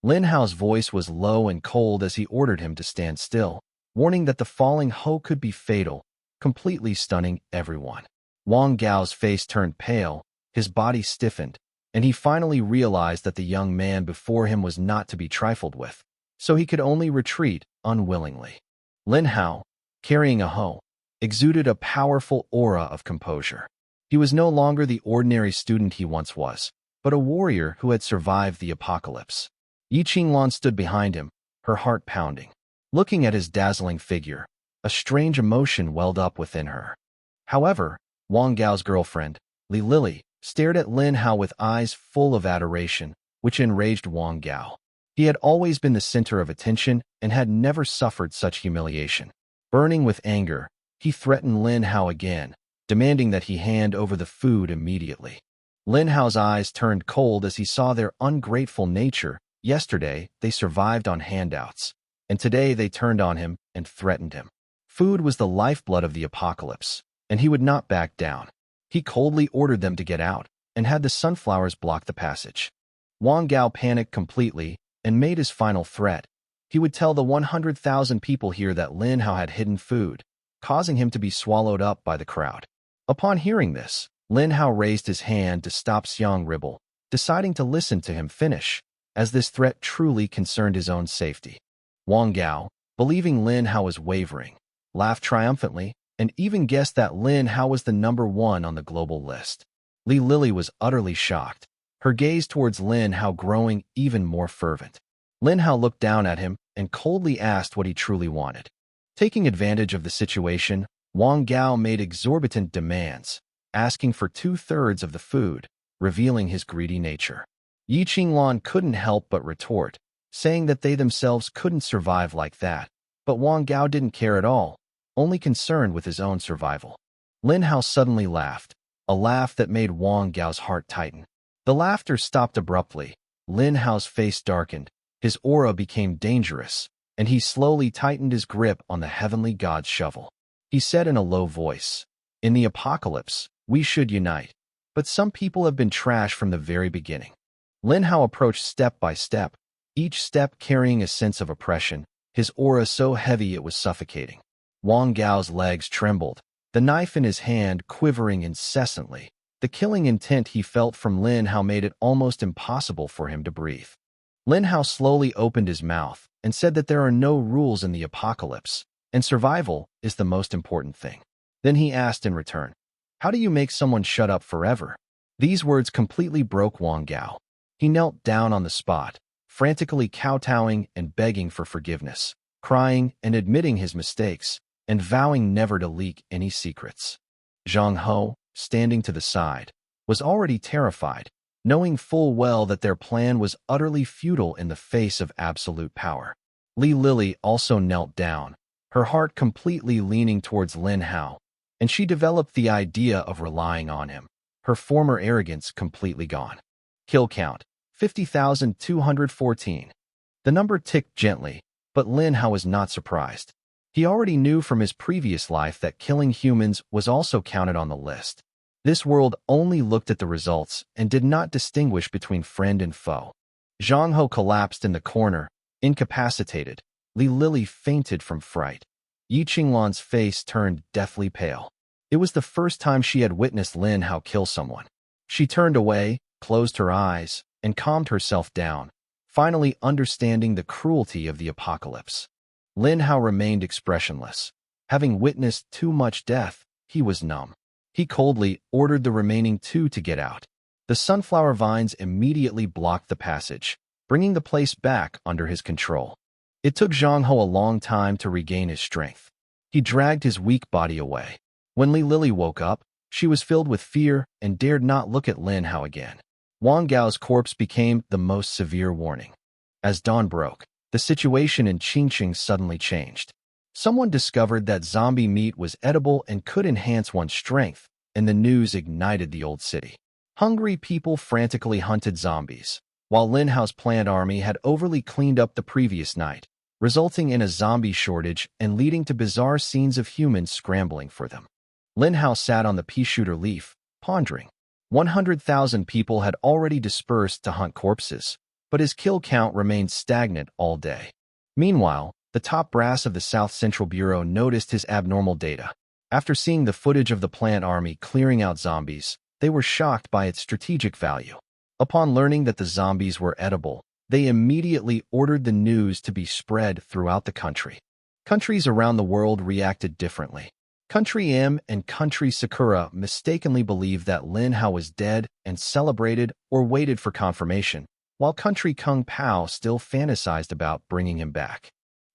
Lin Hao's voice was low and cold as he ordered him to stand still, warning that the falling Ho could be fatal, completely stunning everyone. Wang Gao's face turned pale, his body stiffened, and he finally realized that the young man before him was not to be trifled with, so he could only retreat unwillingly. Lin Hao, carrying a Ho, exuded a powerful aura of composure. He was no longer the ordinary student he once was, but a warrior who had survived the apocalypse. Yi Qinglan stood behind him, her heart pounding. Looking at his dazzling figure, a strange emotion welled up within her. However, Wang Gao's girlfriend, Li Lily, stared at Lin Hao with eyes full of adoration, which enraged Wang Gao. He had always been the center of attention and had never suffered such humiliation. Burning with anger, he threatened Lin Hao again, demanding that he hand over the food immediately. Lin Hao's eyes turned cold as he saw their ungrateful nature. Yesterday, they survived on handouts, and today they turned on him and threatened him. Food was the lifeblood of the apocalypse, and he would not back down. He coldly ordered them to get out and had the sunflowers block the passage. Wang Gao panicked completely and made his final threat. He would tell the 100,000 people here that Lin Hao had hidden food, causing him to be swallowed up by the crowd. Upon hearing this, Lin Hao raised his hand to stop Xiang Ribble, deciding to listen to him finish, as this threat truly concerned his own safety. Wang Gao, believing Lin Hao was wavering, laughed triumphantly and even guessed that Lin Hao was the number 1 on the global list. Li Lily was utterly shocked, her gaze towards Lin Hao growing even more fervent. Lin Hao looked down at him and coldly asked what he truly wanted. Taking advantage of the situation, Wang Gao made exorbitant demands, asking for 2/3 of the food, revealing his greedy nature. Yi Qinglan couldn't help but retort, saying that they themselves couldn't survive like that, but Wang Gao didn't care at all, only concerned with his own survival. Lin Hao suddenly laughed, a laugh that made Wang Gao's heart tighten. The laughter stopped abruptly. Lin Hao's face darkened, his aura became dangerous, and he slowly tightened his grip on the heavenly god's shovel. He said in a low voice, "In the apocalypse, we should unite, but some people have been trash from the very beginning. Lin Hao approached step by step, each step carrying a sense of oppression, his aura so heavy it was suffocating. Wang Gao's legs trembled, the knife in his hand quivering incessantly. The killing intent he felt from Lin Hao made it almost impossible for him to breathe. Lin Hao slowly opened his mouth and said that there are no rules in the apocalypse, and survival is the most important thing. Then he asked in return, "How do you make someone shut up forever?" These words completely broke Wang Gao. He knelt down on the spot, frantically kowtowing and begging for forgiveness, crying and admitting his mistakes, and vowing never to leak any secrets. Zhang Ho, standing to the side, was already terrified, knowing full well that their plan was utterly futile in the face of absolute power. Li Lily also knelt down, her heart completely leaning towards Lin Hao, and she developed the idea of relying on him, her former arrogance completely gone. Kill count, 50,214. The number ticked gently, but Lin Hao was not surprised. He already knew from his previous life that killing humans was also counted on the list. This world only looked at the results and did not distinguish between friend and foe. Zhang Ho collapsed in the corner, incapacitated. Li Lily fainted from fright. Yi Qinglan's face turned deathly pale. It was the first time she had witnessed Lin Hao kill someone. She turned away, closed her eyes, and calmed herself down, finally understanding the cruelty of the apocalypse. Lin Hao remained expressionless. Having witnessed too much death, he was numb. He coldly ordered the remaining two to get out. The sunflower vines immediately blocked the passage, bringing the place back under his control. It took Zhang Ho a long time to regain his strength. He dragged his weak body away. When Li Lily woke up, she was filled with fear and dared not look at Lin Hao again. Wang Gao's corpse became the most severe warning. As dawn broke, the situation in Qingqing suddenly changed. Someone discovered that zombie meat was edible and could enhance one's strength, and the news ignited the old city. Hungry people frantically hunted zombies, while Lin Hao's planned army had overly cleaned up the previous night, resulting in a zombie shortage and leading to bizarre scenes of humans scrambling for them. Lin Hao sat on the pea-shooter leaf, pondering. 100,000 people had already dispersed to hunt corpses, but his kill count remained stagnant all day. Meanwhile, the top brass of the South Central Bureau noticed his abnormal data. After seeing the footage of the plant army clearing out zombies, they were shocked by its strategic value. Upon learning that the zombies were edible, they immediately ordered the news to be spread throughout the country. Countries around the world reacted differently. Country M and Country Sakura mistakenly believed that Lin Hao was dead and celebrated or waited for confirmation, while Country Kung Pao still fantasized about bringing him back.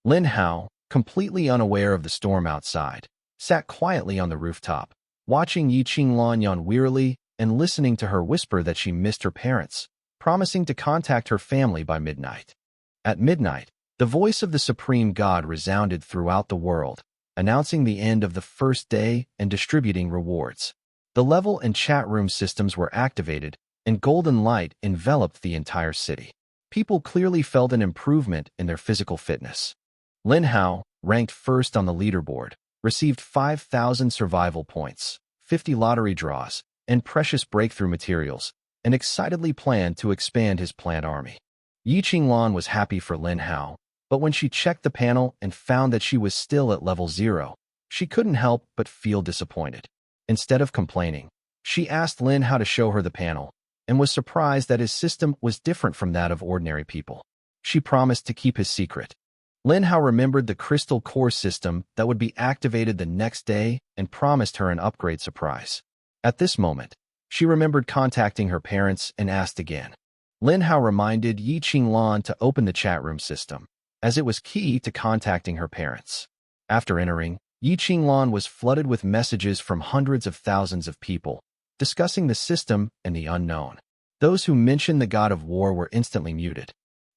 Lin Hao, completely unaware of the storm outside, sat quietly on the rooftop, watching Yi Qinglan yawn wearily and listening to her whisper that she missed her parents, promising to contact her family by midnight. At midnight, the voice of the Supreme God resounded throughout the world, announcing the end of the first day and distributing rewards. The level and chat room systems were activated, and golden light enveloped the entire city. People clearly felt an improvement in their physical fitness. Lin Hao, ranked first on the leaderboard, received 5,000 survival points, 50 lottery draws, and precious breakthrough materials, and excitedly planned to expand his plant army. Yi Qinglan was happy for Lin Hao, but when she checked the panel and found that she was still at level 0, she couldn't help but feel disappointed. Instead of complaining, she asked Lin Hao to show her the panel, and was surprised that his system was different from that of ordinary people. She promised to keep his secret. Lin Hao remembered the crystal core system that would be activated the next day and promised her an upgrade surprise. At this moment, she remembered contacting her parents and asked again. Lin Hao reminded Yi Qinglan to open the chat room system, as it was key to contacting her parents. After entering, Yi Qinglan was flooded with messages from hundreds of thousands of people, discussing the system and the unknown. Those who mentioned the god of war were instantly muted.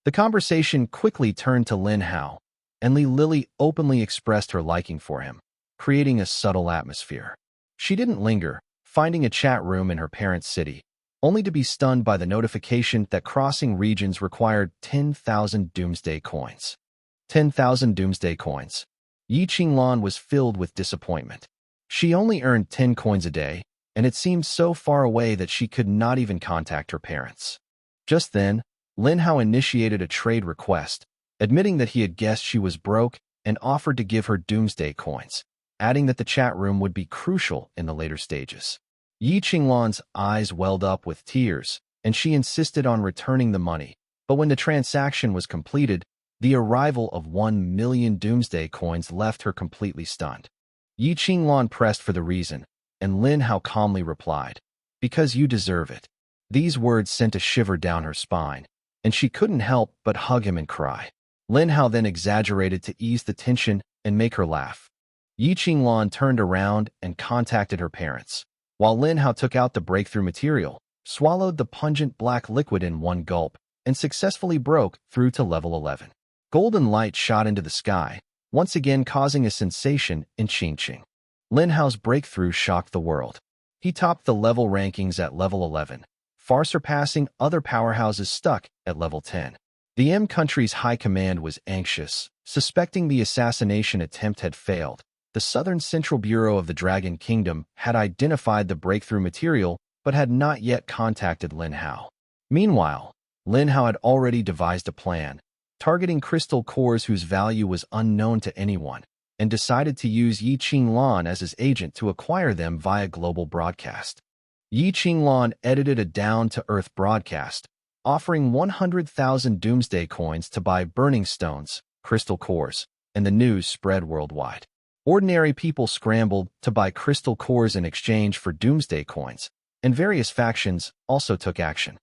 The conversation quickly turned to Lin Hao, and Li Lily openly expressed her liking for him, creating a subtle atmosphere. She didn't linger, finding a chat room in her parents' city, only to be stunned by the notification that crossing regions required 10,000 doomsday coins. 10,000 doomsday coins. Yi Qinglan was filled with disappointment. She only earned 10 coins a day, and it seemed so far away that she could not even contact her parents. Just then, Lin Hao initiated a trade request, admitting that he had guessed she was broke and offered to give her doomsday coins, adding that the chat room would be crucial in the later stages. Yi Qinglan's eyes welled up with tears, and she insisted on returning the money. But when the transaction was completed, the arrival of 1 million doomsday coins left her completely stunned. Yi Qinglan pressed for the reason, and Lin Hao calmly replied, "Because you deserve it." These words sent a shiver down her spine, and she couldn't help but hug him and cry. Lin Hao then exaggerated to ease the tension and make her laugh. Yi Qinglan turned around and contacted her parents, while Lin Hao took out the breakthrough material, swallowed the pungent black liquid in one gulp, and successfully broke through to level 11. Golden light shot into the sky, once again causing a sensation in Qingqing. Lin Hao's breakthrough shocked the world. He topped the level rankings at level 11, far surpassing other powerhouses stuck at level 10. The M country's high command was anxious, suspecting the assassination attempt had failed. The Southern Central Bureau of the Dragon Kingdom had identified the breakthrough material but had not yet contacted Lin Hao. Meanwhile, Lin Hao had already devised a plan, targeting crystal cores whose value was unknown to anyone, and decided to use Yi Qinglan as his agent to acquire them via global broadcast. Yi Qinglan edited a down-to-earth broadcast, offering 100,000 doomsday coins to buy burning stones, crystal cores, and the news spread worldwide. Ordinary people scrambled to buy crystal cores in exchange for doomsday coins, and various factions also took action.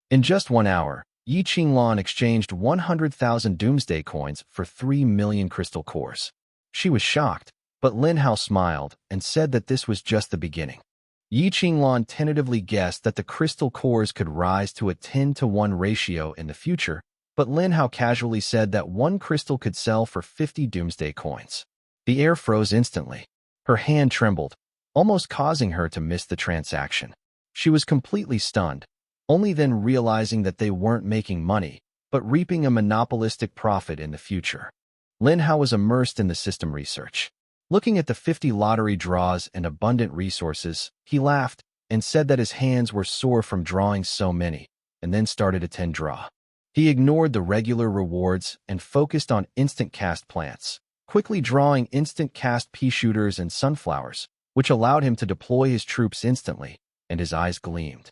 In just 1 hour, Yi Qinglan exchanged 100,000 doomsday coins for 3 million crystal cores. She was shocked, but Lin Hao smiled and said that this was just the beginning. Yi Qinglan tentatively guessed that the crystal cores could rise to a 10-to-1 ratio in the future, but Lin Hao casually said that one crystal could sell for 50 doomsday coins. The air froze instantly. Her hand trembled, almost causing her to miss the transaction. She was completely stunned, only then realizing that they weren't making money, but reaping a monopolistic profit in the future. Lin Hao was immersed in the system research. Looking at the 50 lottery draws and abundant resources, he laughed and said that his hands were sore from drawing so many, and then started a 10 draw. He ignored the regular rewards and focused on instant cast plants, quickly drawing instant cast pea shooters and sunflowers, which allowed him to deploy his troops instantly, and his eyes gleamed.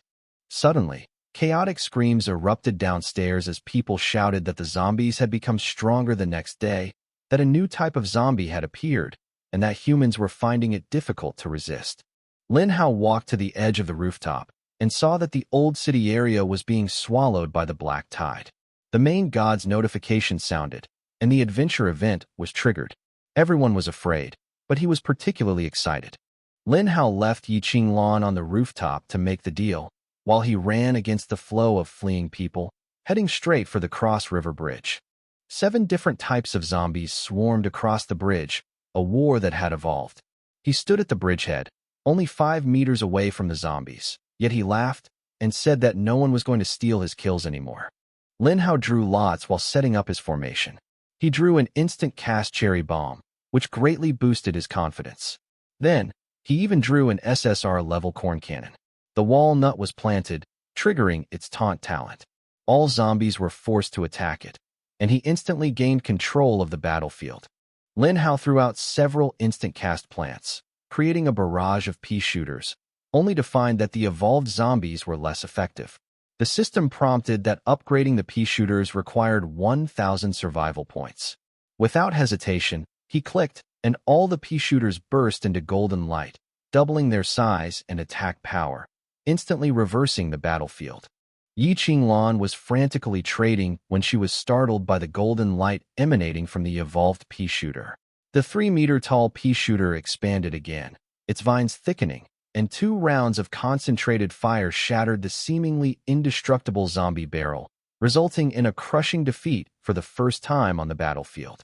Suddenly, chaotic screams erupted downstairs as people shouted that the zombies had become stronger the next day, that a new type of zombie had appeared, and that humans were finding it difficult to resist. Lin Hao walked to the edge of the rooftop and saw that the old city area was being swallowed by the black tide. The main god's notification sounded, and the adventure event was triggered. Everyone was afraid, but he was particularly excited. Lin Hao left Yi Qinglan on the rooftop to make the deal, while he ran against the flow of fleeing people, heading straight for the Cross River Bridge. 7 different types of zombies swarmed across the bridge, a war that had evolved. He stood at the bridgehead, only 5 meters away from the zombies, yet he laughed and said that no one was going to steal his kills anymore. Lin Hao drew lots while setting up his formation. He drew an instant cast cherry bomb, which greatly boosted his confidence. Then, he even drew an SSR-level corn cannon. The walnut was planted, triggering its taunt talent. All zombies were forced to attack it, and he instantly gained control of the battlefield. Lin Hao threw out several instant cast plants, creating a barrage of pea shooters, only to find that the evolved zombies were less effective. The system prompted that upgrading the pea shooters required 1,000 survival points. Without hesitation, he clicked, and all the pea shooters burst into golden light, doubling their size and attack power, instantly reversing the battlefield. Yi Qinglan was frantically trading when she was startled by the golden light emanating from the evolved pea shooter. The 3-meter-tall pea shooter expanded again, its vines thickening, and 2 rounds of concentrated fire shattered the seemingly indestructible zombie barrel, resulting in a crushing defeat for the first time on the battlefield.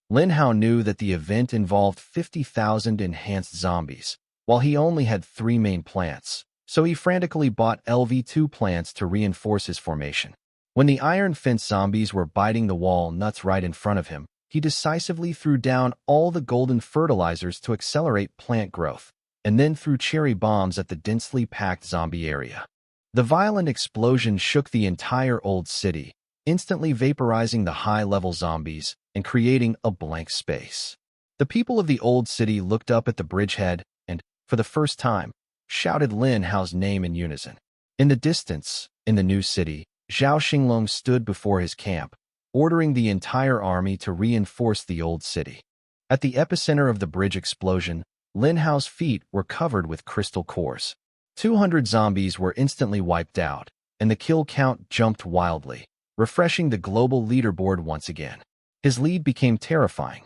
Lin Hao knew that the event involved 50,000 enhanced zombies, while he only had 3 main plants, so he frantically bought LV2 plants to reinforce his formation. When the iron fence zombies were biting the wall nuts right in front of him, he decisively threw down all the golden fertilizers to accelerate plant growth, and then threw cherry bombs at the densely packed zombie area. The violent explosion shook the entire old city, instantly vaporizing the high-level zombies and creating a blank space. The people of the old city looked up at the bridgehead and, for the first time, shouted Lin Hao's name in unison. In the distance, in the new city, Zhao Xinglong stood before his camp, ordering the entire army to reinforce the old city. At the epicenter of the bridge explosion, Lin Hao's feet were covered with crystal cores. 200 zombies were instantly wiped out, and the kill count jumped wildly, refreshing the global leaderboard once again. His lead became terrifying.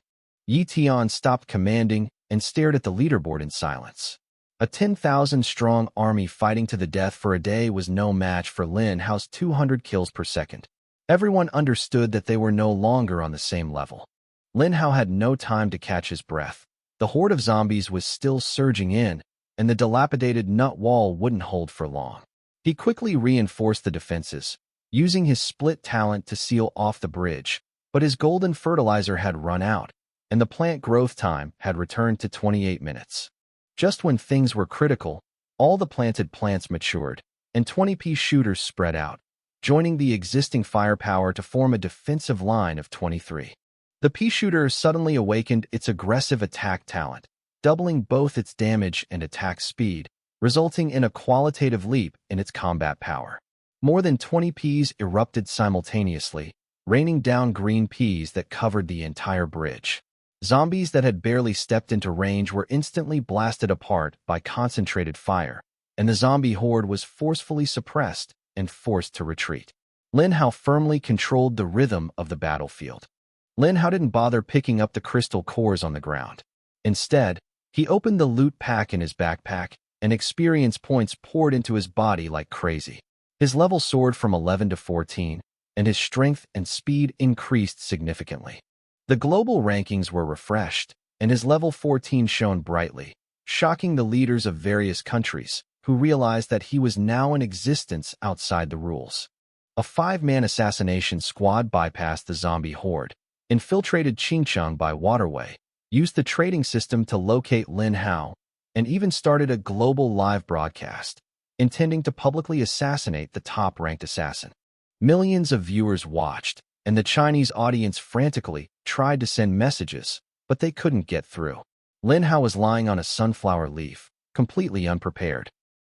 Yi Tian stopped commanding and stared at the leaderboard in silence. A 10,000-strong army fighting to the death for a day was no match for Lin Hao's 200 kills per second. Everyone understood that they were no longer on the same level. Lin Hao had no time to catch his breath. The horde of zombies was still surging in, and the dilapidated nut wall wouldn't hold for long. He quickly reinforced the defenses, using his split talent to seal off the bridge, but his golden fertilizer had run out, and the plant growth time had returned to 28 minutes. Just when things were critical, all the planted plants matured, and 20 pea shooters spread out, joining the existing firepower to form a defensive line of 23. The pea shooter suddenly awakened its aggressive attack talent, doubling both its damage and attack speed, resulting in a qualitative leap in its combat power. More than 20 peas erupted simultaneously, raining down green peas that covered the entire bridge. Zombies that had barely stepped into range were instantly blasted apart by concentrated fire, and the zombie horde was forcefully suppressed and forced to retreat. Lin Hao firmly controlled the rhythm of the battlefield. Lin Hao didn't bother picking up the crystal cores on the ground. Instead, he opened the loot pack in his backpack, and experience points poured into his body like crazy. His level soared from 11 to 14, and his strength and speed increased significantly. The global rankings were refreshed, and his level 14 shone brightly, shocking the leaders of various countries, who realized that he was now in existence outside the rules. A 5-man assassination squad bypassed the zombie horde, infiltrated Qingcheng by waterway, used the trading system to locate Lin Hao, and even started a global live broadcast, intending to publicly assassinate the top-ranked assassin. Millions of viewers watched, and the Chinese audience frantically tried to send messages, but they couldn't get through. Lin Hao was lying on a sunflower leaf, completely unprepared.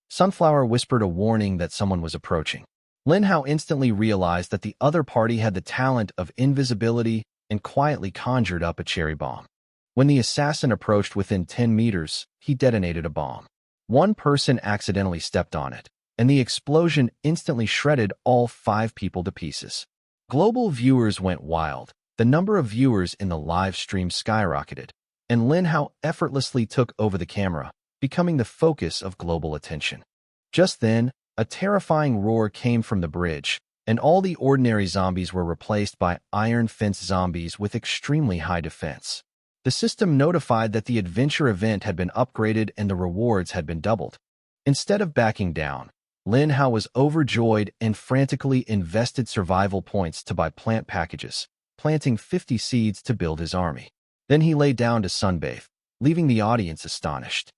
Sunflower whispered a warning that someone was approaching. Lin Hao instantly realized that the other party had the talent of invisibility and quietly conjured up a cherry bomb. When the assassin approached within 10 meters, he detonated a bomb. One person accidentally stepped on it, and the explosion instantly shredded all 5 people to pieces. Global viewers went wild. The number of viewers in the live stream skyrocketed, and Lin Hao effortlessly took over the camera, becoming the focus of global attention. Just then, a terrifying roar came from the bridge, and all the ordinary zombies were replaced by iron fence zombies with extremely high defense. The system notified that the adventure event had been upgraded and the rewards had been doubled. Instead of backing down, Lin Hao was overjoyed and frantically invested survival points to buy plant packages, planting 50 seeds to build his army. Then he lay down to sunbathe, leaving the audience astonished.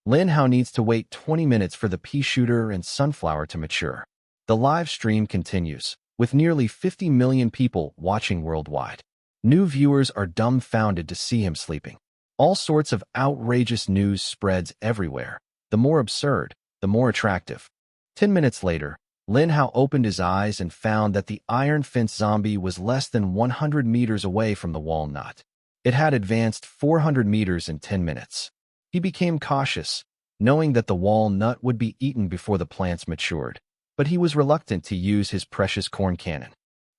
Lin Hao needs to wait 20 minutes for the pea shooter and sunflower to mature. The live stream continues, with nearly 50 million people watching worldwide. New viewers are dumbfounded to see him sleeping. All sorts of outrageous news spreads everywhere. The more absurd, the more attractive. 10 minutes later, Lin Hao opened his eyes and found that the iron fence zombie was less than 100 meters away from the walnut. It had advanced 400 meters in 10 minutes. He became cautious, knowing that the walnut would be eaten before the plants matured, but he was reluctant to use his precious corn cannon.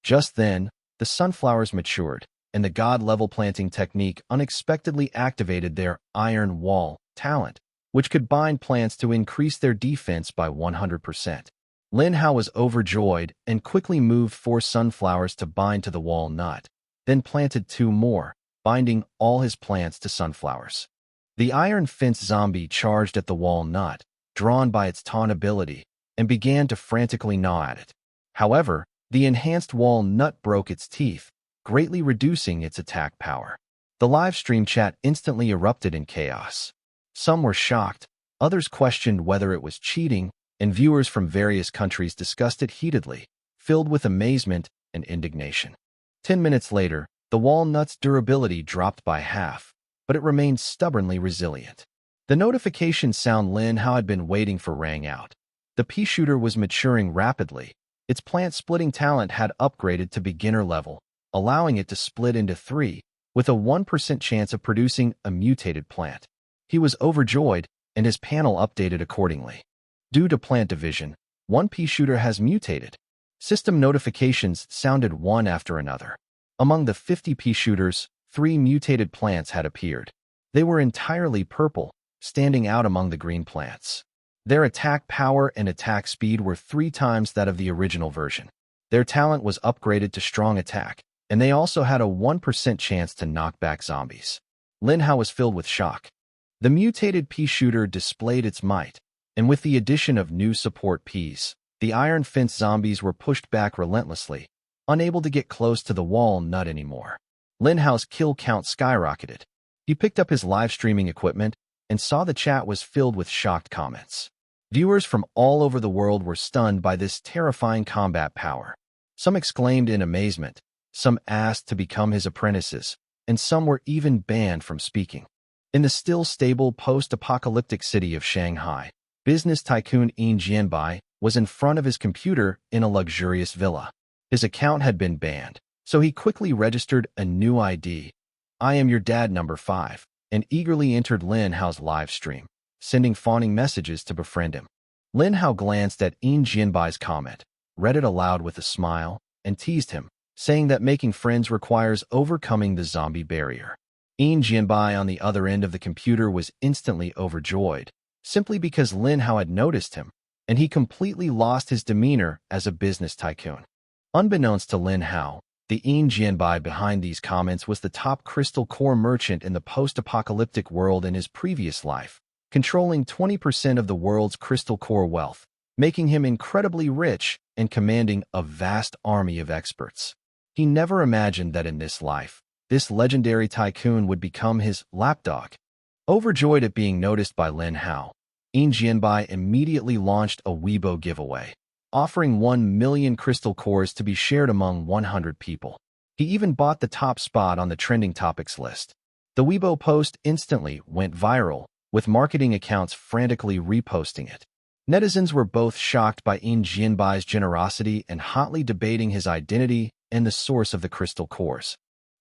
Just then, the sunflowers matured, and the god-level planting technique unexpectedly activated their iron wall talent, which could bind plants to increase their defense by 100%. Lin Hao was overjoyed and quickly moved 4 sunflowers to bind to the walnut, then planted 2 more, binding all his plants to sunflowers. The iron fence zombie charged at the walnut, drawn by its taunt ability, and began to frantically gnaw at it. However, the enhanced walnut broke its teeth, greatly reducing its attack power. The live stream chat instantly erupted in chaos. Some were shocked, others questioned whether it was cheating, and viewers from various countries discussed it heatedly, filled with amazement and indignation. 10 minutes later, the walnut's durability dropped by half, but it remained stubbornly resilient. The notification sound Lin Hao had been waiting for rang out. The pea shooter was maturing rapidly. Its plant-splitting talent had upgraded to beginner level, allowing it to split into 3, with a 1% chance of producing a mutated plant. He was overjoyed, and his panel updated accordingly. Due to plant division, one pea shooter has mutated. System notifications sounded one after another. Among the 50 pea shooters, 3 mutated plants had appeared. They were entirely purple, standing out among the green plants. Their attack power and attack speed were 3 times that of the original version. Their talent was upgraded to strong attack, and they also had a 1% chance to knock back zombies. Lin Hao was filled with shock. The mutated pea shooter displayed its might, and with the addition of new support peas, the iron fence zombies were pushed back relentlessly, unable to get close to the walnut anymore. Lin Hao's kill count skyrocketed. He picked up his live streaming equipment and saw the chat was filled with shocked comments. Viewers from all over the world were stunned by this terrifying combat power. Some exclaimed in amazement, some asked to become his apprentices, and some were even banned from speaking. In the still stable post-apocalyptic city of Shanghai, business tycoon Yin Jianbai was in front of his computer in a luxurious villa. His account had been banned, so he quickly registered a new ID, "I am your dad number 5, and eagerly entered Lin Hao's live stream, sending fawning messages to befriend him. Lin Hao glanced at Yin Jianbai's comment, read it aloud with a smile, and teased him, saying that making friends requires overcoming the zombie barrier. Yin Jianbai on the other end of the computer was instantly overjoyed, simply because Lin Hao had noticed him, and he completely lost his demeanor as a business tycoon. Unbeknownst to Lin Hao, the Yin Jianbai behind these comments was the top crystal core merchant in the post-apocalyptic world in his previous life, controlling 20% of the world's crystal core wealth, making him incredibly rich and commanding a vast army of experts. He never imagined that in this life, this legendary tycoon would become his lapdog. Overjoyed at being noticed by Lin Hao, Yin Jianbai immediately launched a Weibo giveaway, offering 1 million crystal cores to be shared among 100 people. He even bought the top spot on the trending topics list. The Weibo post instantly went viral, with marketing accounts frantically reposting it. Netizens were both shocked by Yin Jianbai's generosity and hotly debating his identity and the source of the crystal cores.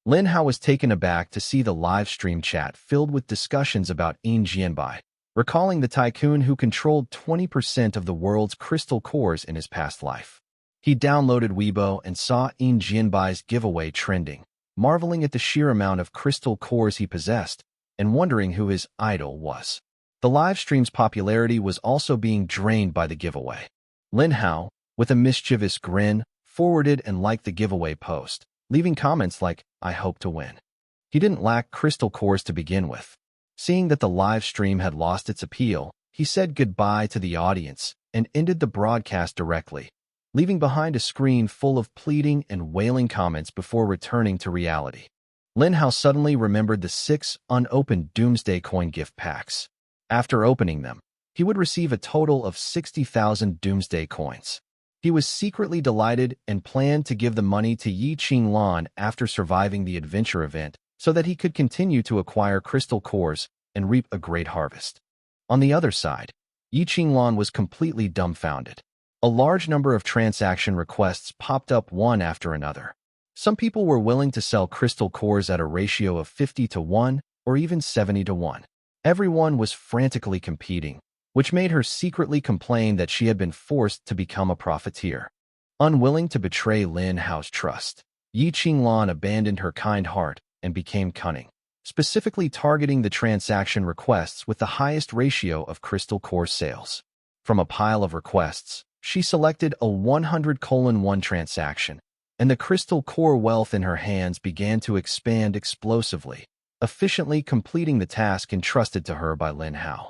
Lin Hao was taken aback to see the live stream chat filled with discussions about Yin Jianbai, recalling the tycoon who controlled 20% of the world's crystal cores in his past life. He downloaded Weibo and saw Yin Jianbai's giveaway trending, marveling at the sheer amount of crystal cores he possessed and wondering who his idol was. The live stream's popularity was also being drained by the giveaway. Lin Hao, with a mischievous grin, forwarded and liked the giveaway post, leaving comments like, "I hope to win." He didn't lack crystal cores to begin with. Seeing that the live stream had lost its appeal, he said goodbye to the audience and ended the broadcast directly, leaving behind a screen full of pleading and wailing comments before returning to reality. Lin Hao suddenly remembered the 6 unopened Doomsday Coin gift packs. After opening them, he would receive a total of 60,000 Doomsday Coins. He was secretly delighted and planned to give the money to Yi Qinglan after surviving the adventure event so that he could continue to acquire crystal cores and reap a great harvest. On the other side, Yi Qinglan was completely dumbfounded. A large number of transaction requests popped up one after another. Some people were willing to sell crystal cores at a ratio of 50 to 1 or even 70 to 1. Everyone was frantically competing, which made her secretly complain that she had been forced to become a profiteer. Unwilling to betray Lin Hao's trust, Yi Qinglan abandoned her kind heart and became cunning, specifically targeting the transaction requests with the highest ratio of crystal core sales. From a pile of requests, she selected a 100:1 transaction, and the crystal core wealth in her hands began to expand explosively, efficiently completing the task entrusted to her by Lin Hao.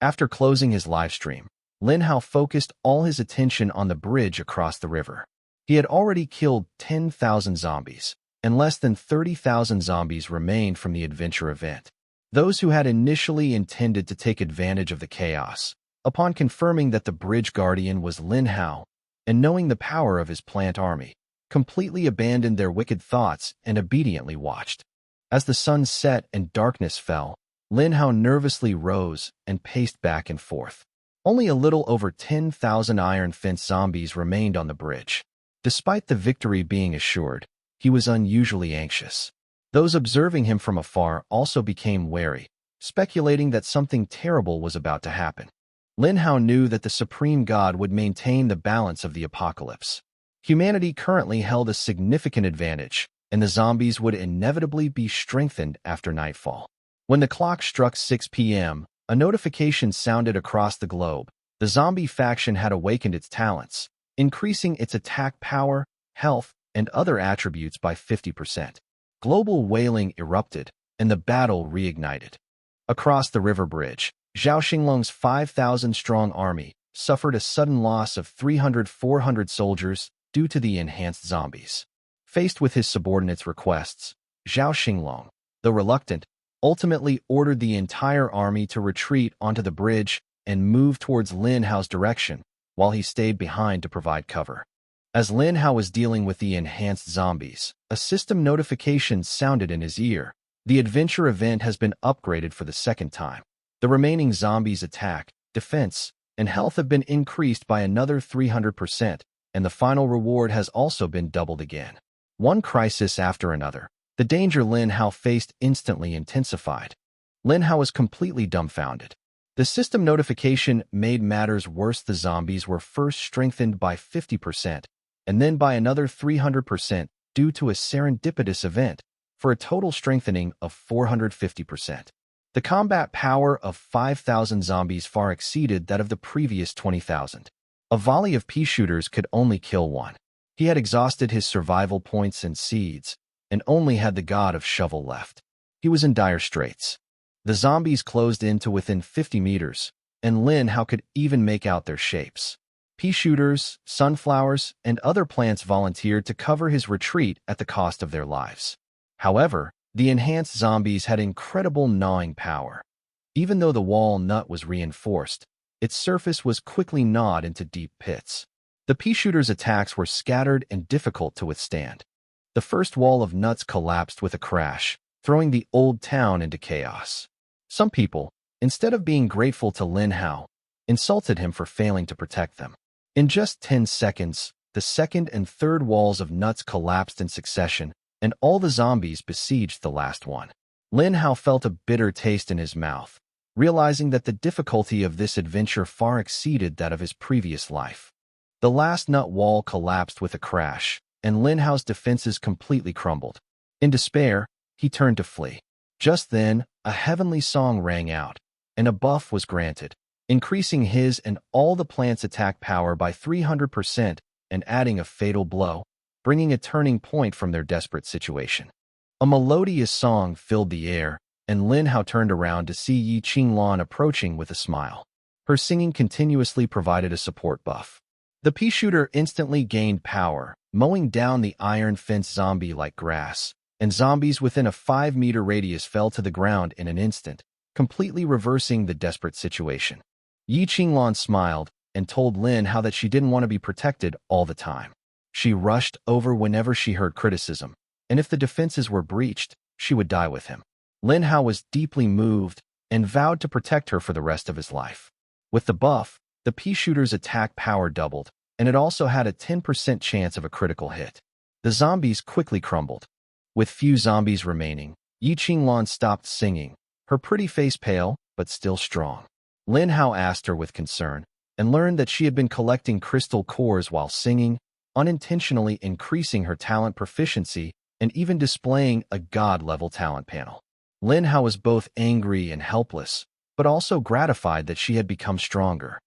After closing his live stream, Lin Hao focused all his attention on the bridge across the river. He had already killed 10,000 zombies, and less than 30,000 zombies remained from the adventure event. Those who had initially intended to take advantage of the chaos, Upon confirming that the bridge guardian was Lin Hao, and knowing the power of his plant army, completely abandoned their wicked thoughts and obediently watched. As the sun set and darkness fell, Lin Hao nervously rose and paced back and forth. Only a little over 10,000 iron fence zombies remained on the bridge. Despite the victory being assured, he was unusually anxious. Those observing him from afar also became wary, speculating that something terrible was about to happen. Lin Hao knew that the Supreme God would maintain the balance of the apocalypse. Humanity currently held a significant advantage, and the zombies would inevitably be strengthened after nightfall. When the clock struck 6 p.m., a notification sounded across the globe. The zombie faction had awakened its talents, increasing its attack power, health, and other attributes by 50%. Global wailing erupted, and the battle reignited. Across the river bridge, Zhao Xinglong's 5,000-strong army suffered a sudden loss of 400 soldiers due to the enhanced zombies. Faced with his subordinates' requests, Zhao Xinglong, though reluctant, ultimately ordered the entire army to retreat onto the bridge and move towards Lin Hao's direction, while he stayed behind to provide cover. As Lin Hao was dealing with the enhanced zombies, a system notification sounded in his ear. The adventure event has been upgraded for the second time. The remaining zombies' attack, defense, and health have been increased by another 300%, and the final reward has also been doubled again. One crisis after another, the danger Lin Hao faced instantly intensified. Lin Hao was completely dumbfounded. The system notification made matters worse. The zombies were first strengthened by 50%, and then by another 300% due to a serendipitous event, for a total strengthening of 450%. The combat power of 5,000 zombies far exceeded that of the previous 20,000. A volley of pea shooters could only kill one. He had exhausted his survival points and seeds, and only had the god of shovel left. He was in dire straits. The zombies closed in to within 50 meters, and Lin Hao could even make out their shapes. Pea shooters, sunflowers, and other plants volunteered to cover his retreat at the cost of their lives. However, the enhanced zombies had incredible gnawing power. Even though the wall nut was reinforced, its surface was quickly gnawed into deep pits. The pea shooters' attacks were scattered and difficult to withstand. The first wall of nuts collapsed with a crash, throwing the old town into chaos. Some people, instead of being grateful to Lin Hao, insulted him for failing to protect them. In just 10 seconds, the second and third walls of nuts collapsed in succession, and all the zombies besieged the last one. Lin Hao felt a bitter taste in his mouth, realizing that the difficulty of this adventure far exceeded that of his previous life. The last nut wall collapsed with a crash, and Lin Hao's defenses completely crumbled. In despair, he turned to flee. Just then, a heavenly song rang out, and a buff was granted, increasing his and all the plants' attack power by 300% and adding a fatal blow, bringing a turning point from their desperate situation. A melodious song filled the air, and Lin Hao turned around to see Yi Qinglan approaching with a smile. Her singing continuously provided a support buff. The pea shooter instantly gained power, mowing down the iron fence zombie like grass, and zombies within a 5-meter radius fell to the ground in an instant, completely reversing the desperate situation. Yi Qinglan smiled and told Lin Hao that she didn't want to be protected all the time. She rushed over whenever she heard criticism, and if the defenses were breached, she would die with him. Lin Hao was deeply moved and vowed to protect her for the rest of his life. With the buff, the pea shooter's attack power doubled, and it also had a 10% chance of a critical hit. The zombies quickly crumbled. With few zombies remaining, Yi Qinglan stopped singing, her pretty face pale but still strong. Lin Hao asked her with concern, and learned that she had been collecting crystal cores while singing, unintentionally increasing her talent proficiency and even displaying a god-level talent panel. Lin Hao was both angry and helpless, but also gratified that she had become stronger.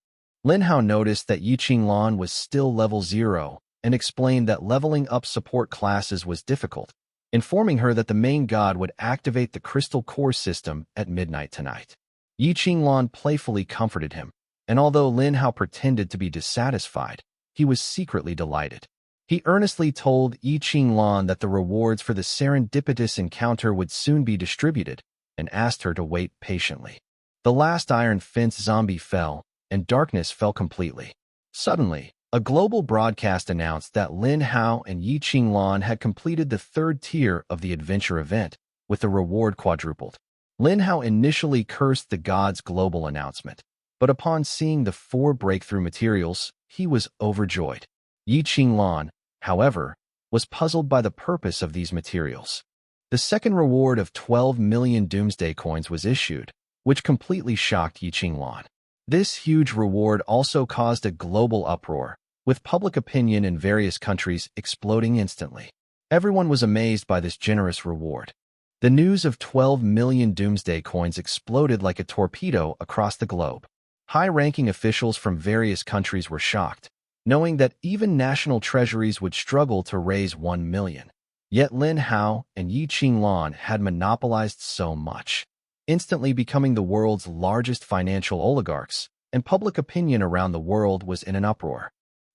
Lin Hao noticed that Yi Qinglan was still level 0 and explained that leveling up support classes was difficult, informing her that the main god would activate the crystal core system at midnight tonight. Yi Qinglan playfully comforted him, and although Lin Hao pretended to be dissatisfied, he was secretly delighted. He earnestly told Yi Qinglan that the rewards for the serendipitous encounter would soon be distributed, and asked her to wait patiently. The last iron fence zombie fell, and darkness fell completely. Suddenly, a global broadcast announced that Lin Hao and Yi Qinglan had completed the third tier of the adventure event, with the reward quadrupled. Lin Hao initially cursed the god's global announcement, but upon seeing the 4 breakthrough materials, he was overjoyed. Yi Qinglan, however, was puzzled by the purpose of these materials. The second reward of 12 million doomsday coins was issued, which completely shocked Yi Qinglan. This huge reward also caused a global uproar, with public opinion in various countries exploding instantly. Everyone was amazed by this generous reward. The news of 12 million doomsday coins exploded like a torpedo across the globe. High-ranking officials from various countries were shocked, knowing that even national treasuries would struggle to raise 1 million. Yet Lin Hao and Yi Qinglan had monopolized so much, instantly becoming the world's largest financial oligarchs, and public opinion around the world was in an uproar.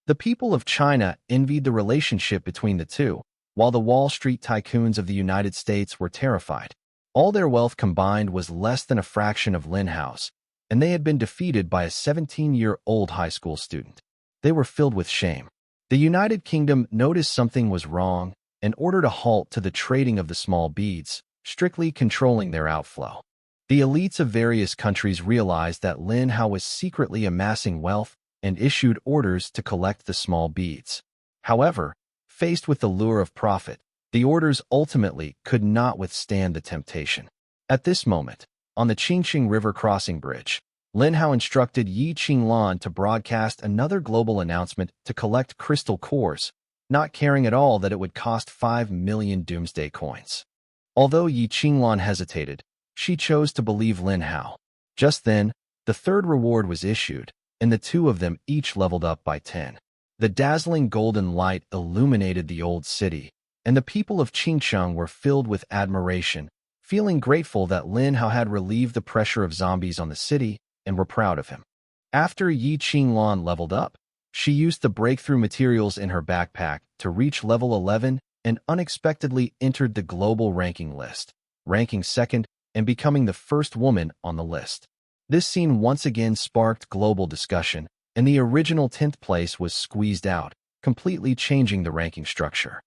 The people of China envied the relationship between the two, while the Wall Street tycoons of the United States were terrified. All their wealth combined was less than a fraction of Lin Hao's, and they had been defeated by a 17-year-old high school student. They were filled with shame. The United Kingdom noticed something was wrong and ordered a halt to the trading of the small beads, strictly controlling their outflow. The elites of various countries realized that Lin Hao was secretly amassing wealth and issued orders to collect the small beads. However, faced with the lure of profit, the orders ultimately could not withstand the temptation. At this moment, on the Qingqing River crossing bridge, Lin Hao instructed Yi Qinglan to broadcast another global announcement to collect crystal cores, not caring at all that it would cost 5 million doomsday coins. Although Yi Qinglan hesitated, she chose to believe Lin Hao. Just then, the third reward was issued, and the two of them each leveled up by 10. The dazzling golden light illuminated the old city, and the people of Qingcheng were filled with admiration, feeling grateful that Lin Hao had relieved the pressure of zombies on the city and were proud of him. After Yi Qinglan leveled up, she used the breakthrough materials in her backpack to reach level 11 and unexpectedly entered the global ranking list, ranking second and becoming the first woman on the list. This scene once again sparked global discussion, and the original 10th place was squeezed out, completely changing the ranking structure.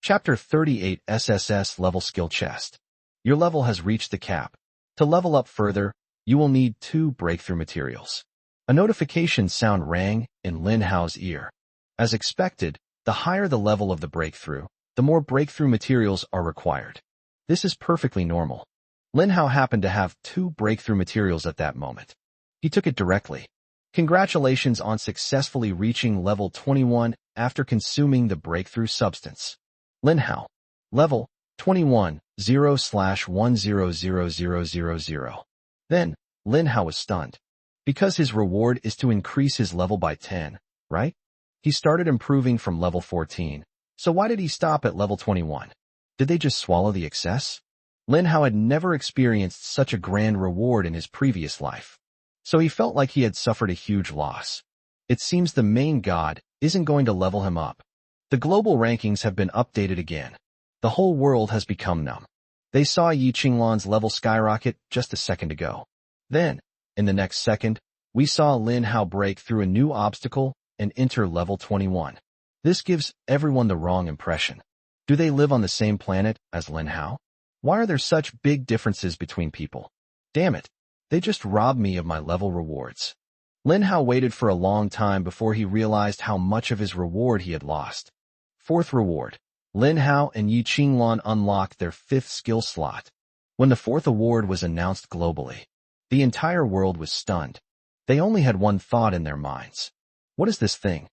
Chapter 38 SSS Level Skill Chest. Your level has reached the cap. To level up further, you will need 2 breakthrough materials. A notification sound rang in Lin Hao's ear. As expected, the higher the level of the breakthrough, the more breakthrough materials are required. This is perfectly normal. Lin Hao happened to have 2 breakthrough materials at that moment. He took it directly. Congratulations on successfully reaching level 21 after consuming the breakthrough substance. Lin Hao. Level 21, 0/100000. Then, Lin Hao was stunned. Because his reward is to increase his level by 10, right? He started improving from level 14, so why did he stop at level 21? Did they just swallow the excess? Lin Hao had never experienced such a grand reward in his previous life, so he felt like he had suffered a huge loss. It seems the main god isn't going to level him up. The global rankings have been updated again. The whole world has become numb. They saw Yi Qinglan's level skyrocket just a second ago. Then, in the next second, we saw Lin Hao break through a new obstacle and enter level 21. This gives everyone the wrong impression. Do they live on the same planet as Lin Hao? Why are there such big differences between people? Damn it, they just robbed me of my level rewards. Lin Hao waited for a long time before he realized how much of his reward he had lost. 4th reward. Lin Hao and Yi Qinglan unlocked their 5th skill slot. When the 4th award was announced globally, the entire world was stunned. They only had one thought in their minds. What is this thing?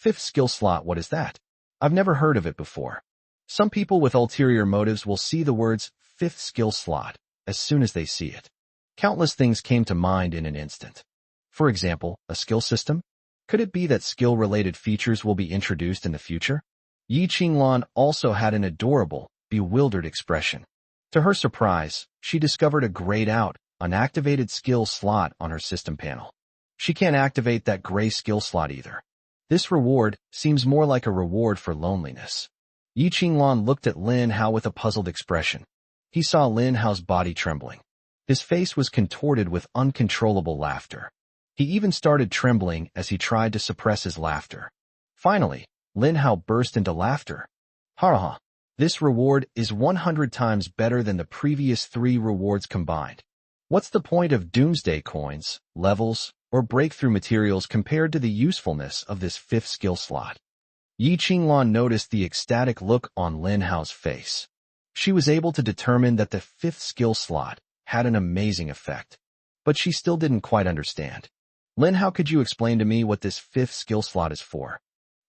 5th skill slot, what is that? I've never heard of it before. Some people with ulterior motives will see the words 5th skill slot as soon as they see it. Countless things came to mind in an instant. For example, a skill system? Could it be that skill-related features will be introduced in the future? Yi Qinglan also had an adorable, bewildered expression. To her surprise, she discovered a grayed out, unactivated skill slot on her system panel. She can't activate that gray skill slot either. This reward seems more like a reward for loneliness. Yi Qinglan looked at Lin Hao with a puzzled expression. He saw Lin Hao's body trembling. His face was contorted with uncontrollable laughter. He even started trembling as he tried to suppress his laughter. Finally, Lin Hao burst into laughter. Ha ha! This reward is 100 times better than the previous 3 rewards combined. What's the point of doomsday coins, levels, or breakthrough materials compared to the usefulness of this 5th skill slot? Yi Qinglan noticed the ecstatic look on Lin Hao's face. She was able to determine that the 5th skill slot had an amazing effect, but she still didn't quite understand. Lin Hao, could you explain to me what this 5th skill slot is for?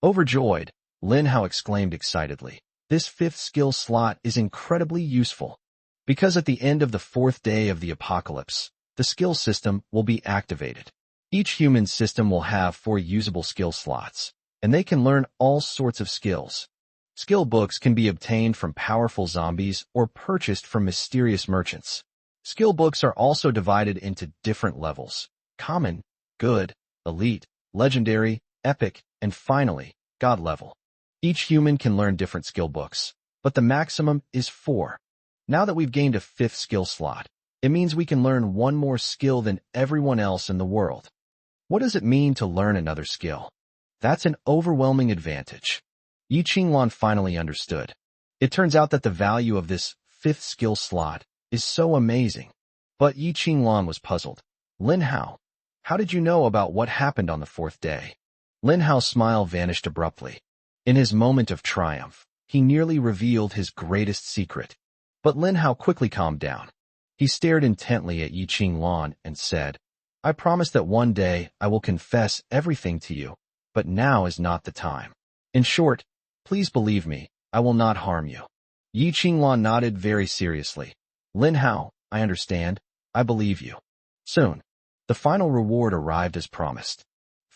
Overjoyed, Lin Hao exclaimed excitedly. This 5th skill slot is incredibly useful, because at the end of the 4th day of the apocalypse, the skill system will be activated. Each human system will have 4 usable skill slots, and they can learn all sorts of skills. Skill books can be obtained from powerful zombies or purchased from mysterious merchants. Skill books are also divided into different levels: common, good, elite, legendary, epic, and finally, god level. Each human can learn different skill books, but the maximum is 4. Now that we've gained a 5th skill slot, it means we can learn 1 more skill than everyone else in the world. What does it mean to learn another skill? That's an overwhelming advantage. Yi Qinglan finally understood. It turns out that the value of this 5th skill slot is so amazing. But Yi Qinglan was puzzled. Lin Hao, how did you know about what happened on the 4th day? Lin Hao's smile vanished abruptly. In his moment of triumph, he nearly revealed his greatest secret. But Lin Hao quickly calmed down. He stared intently at Yi Qinglan and said, I promise that one day I will confess everything to you, but now is not the time. In short, please believe me, I will not harm you. Yi Qinglan nodded very seriously. Lin Hao, I understand. I believe you. Soon, the final reward arrived as promised.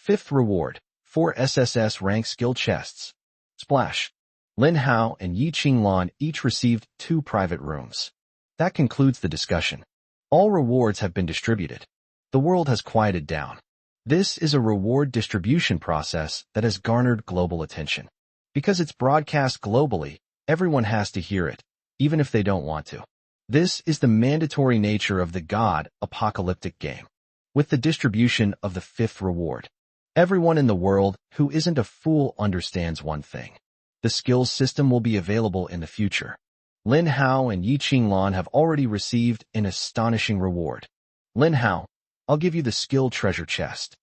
5th reward, 4 SSS rank skill chests. Splash. Lin Hao and Yi Qinglan each received 2 private rooms. That concludes the discussion. All rewards have been distributed. The world has quieted down. This is a reward distribution process that has garnered global attention. Because it's broadcast globally, everyone has to hear it, even if they don't want to. This is the mandatory nature of the God apocalyptic game. With the distribution of the 5th reward, everyone in the world who isn't a fool understands one thing. The skills system will be available in the future. Lin Hao and Yi Qinglan have already received an astonishing reward. Lin Hao, I'll give you the skill treasure chest.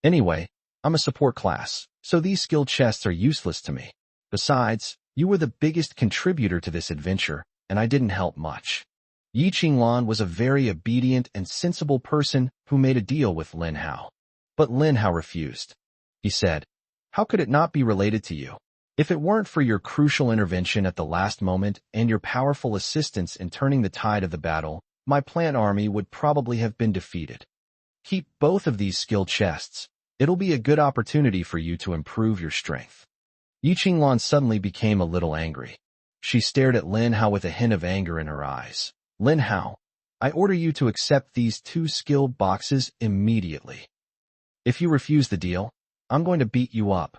Anyway, I'm a support class, so these skill chests are useless to me. Besides, you were the biggest contributor to this adventure, and I didn't help much. Yi Qinglan was a very obedient and sensible person who made a deal with Lin Hao. But Lin Hao refused. He said, how could it not be related to you? If it weren't for your crucial intervention at the last moment and your powerful assistance in turning the tide of the battle, my plant army would probably have been defeated. Keep both of these skill chests. It'll be a good opportunity for you to improve your strength. Yi Qinglan suddenly became a little angry. She stared at Lin Hao with a hint of anger in her eyes. Lin Hao, I order you to accept these 2 skill boxes immediately. If you refuse the deal, I'm going to beat you up.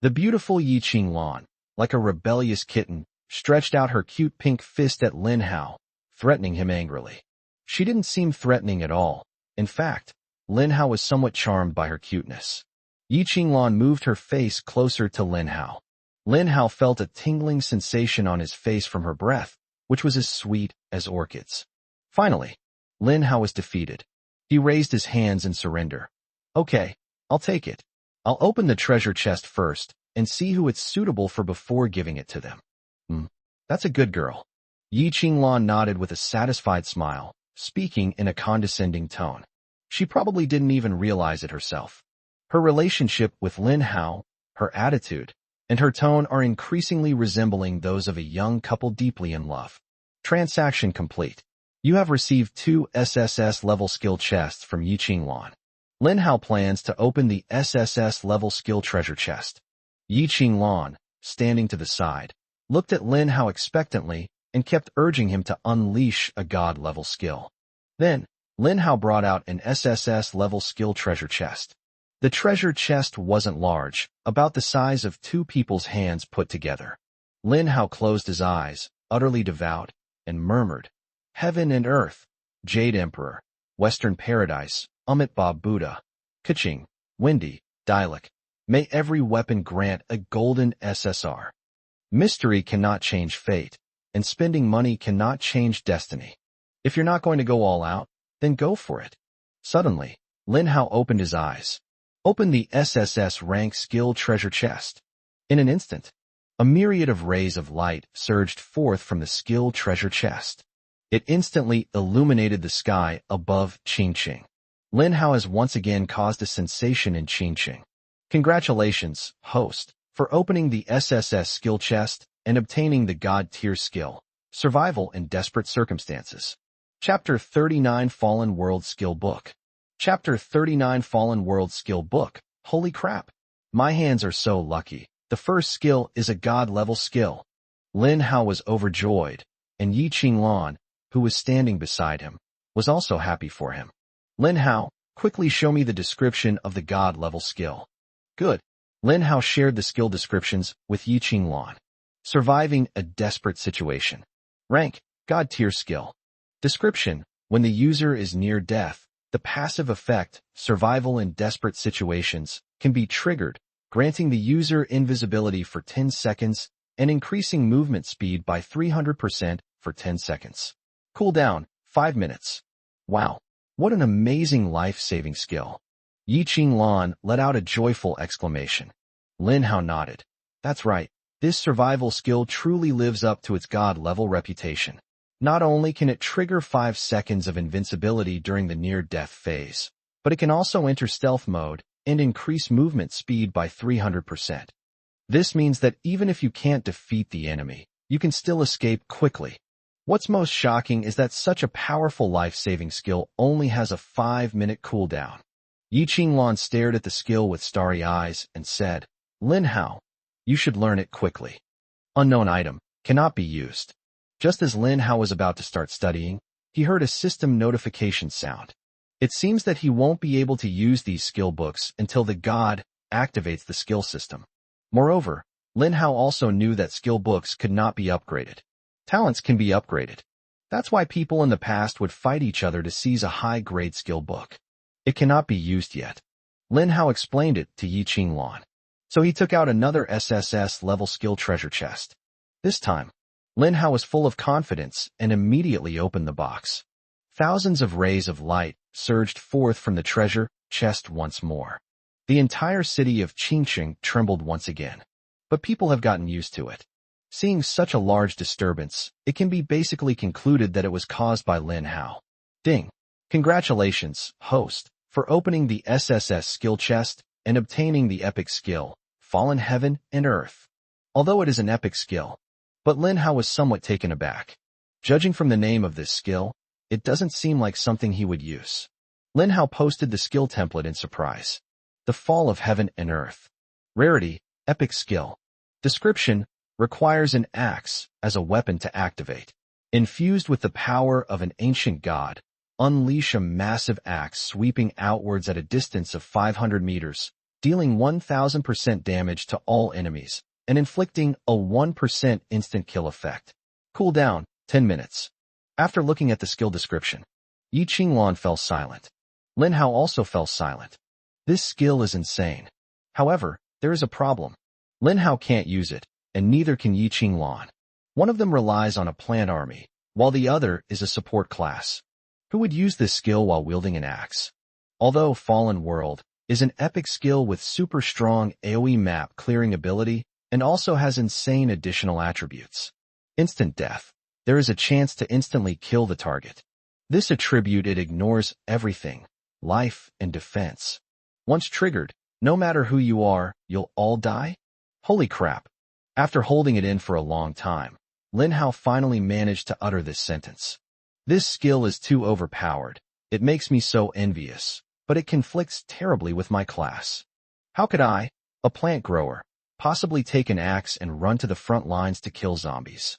The beautiful Yi Qinglan, like a rebellious kitten, stretched out her cute pink fist at Lin Hao, threatening him angrily. She didn't seem threatening at all. In fact, Lin Hao was somewhat charmed by her cuteness. Yi Qinglan moved her face closer to Lin Hao. Lin Hao felt a tingling sensation on his face from her breath, which was as sweet as orchids. Finally, Lin Hao was defeated. He raised his hands in surrender. Okay, I'll take it. I'll open the treasure chest first and see who it's suitable for before giving it to them. That's a good girl. Yi Qinglan nodded with a satisfied smile, speaking in a condescending tone. She probably didn't even realize it herself. Her relationship with Lin Hao, her attitude, and her tone are increasingly resembling those of a young couple deeply in love. Transaction complete. You have received 2 SSS level skill chests from Yi Qinglan. Lin Hao plans to open the SSS level skill treasure chest. Yi Qinglan, standing to the side, looked at Lin Hao expectantly and kept urging him to unleash a god level skill. Then, Lin Hao brought out an SSS level skill treasure chest. The treasure chest wasn't large, about the size of 2 people's hands put together. Lin Hao closed his eyes, utterly devout, and murmured, Heaven and earth, Jade Emperor, Western Paradise, Amitabha Buddha. Kaching, windy, dialect. May every weapon grant a golden SSR. Mystery cannot change fate, and spending money cannot change destiny. If you're not going to go all out, then go for it. Suddenly, Lin Hao opened his eyes. Open the SSS rank skill treasure chest. In an instant, a myriad of rays of light surged forth from the skill treasure chest. It instantly illuminated the sky above Qingqing. Lin Hao has once again caused a sensation in Qingqing. Congratulations, host, for opening the SSS skill chest and obtaining the God tier skill, Survival in Desperate Circumstances. Chapter 39 Fallen World Skill Book. Chapter 39 Fallen World Skill Book. Holy crap. My hands are so lucky. The first skill is a God-level skill. Lin Hao was overjoyed, and Yi Qinglan, who was standing beside him, was also happy for him. Lin Hao, quickly show me the description of the God-level skill. Good. Lin Hao shared the skill descriptions with Yi Qinglan. Surviving a desperate situation. Rank, God tier skill. Description, when the user is near death, the passive effect, survival in desperate situations, can be triggered, granting the user invisibility for 10 seconds and increasing movement speed by 300% for 10 seconds. Cooldown, 5 minutes. Wow, what an amazing life-saving skill. Yi Qinglan let out a joyful exclamation. Lin Hao nodded. That's right, this survival skill truly lives up to its God-level reputation. Not only can it trigger 5 seconds of invincibility during the near-death phase, but it can also enter stealth mode and increase movement speed by 300%. This means that even if you can't defeat the enemy, you can still escape quickly. What's most shocking is that such a powerful life-saving skill only has a 5-minute cooldown. Yi Qinglan stared at the skill with starry eyes and said, Lin Hao, you should learn it quickly. Unknown item, cannot be used. Just as Lin Hao was about to start studying, he heard a system notification sound. It seems that he won't be able to use these skill books until the god activates the skill system. Moreover, Lin Hao also knew that skill books could not be upgraded. Talents can be upgraded. That's why people in the past would fight each other to seize a high-grade skill book. It cannot be used yet. Lin Hao explained it to Yi Qinglan. So he took out another SSS-level skill treasure chest. This time, Lin Hao was full of confidence and immediately opened the box. Thousands of rays of light surged forth from the treasure chest once more. The entire city of Qingqing trembled once again. But people have gotten used to it. Seeing such a large disturbance, it can be basically concluded that it was caused by Lin Hao. Ding! Congratulations, host, for opening the SSS skill chest and obtaining the epic skill, Fallen Heaven and Earth. Although it is an epic skill, but Lin Hao was somewhat taken aback. Judging from the name of this skill, it doesn't seem like something he would use. Lin Hao posted the skill template in surprise. The Fall of Heaven and Earth. Rarity, epic skill. Description, requires an axe as a weapon to activate. Infused with the power of an ancient god, unleash a massive axe sweeping outwards at a distance of 500 meters, dealing 1000% damage to all enemies, and inflicting a 1% instant kill effect. Cooldown, 10 minutes. After looking at the skill description, Yi Qinglan fell silent. Lin Hao also fell silent. This skill is insane. However, there is a problem. Lin Hao can't use it, and neither can Yi Qinglan. One of them relies on a plant army, while the other is a support class. Who would use this skill while wielding an axe? Although Fallen World is an epic skill with super strong AoE map clearing ability, and also has insane additional attributes. Instant death. There is a chance to instantly kill the target. This attribute it ignores everything, life and defense. Once triggered, no matter who you are, you'll all die? Holy crap. After holding it in for a long time, Lin Hao finally managed to utter this sentence. This skill is too overpowered. It makes me so envious, but it conflicts terribly with my class. How could I, a plant grower, possibly take an axe and run to the front lines to kill zombies?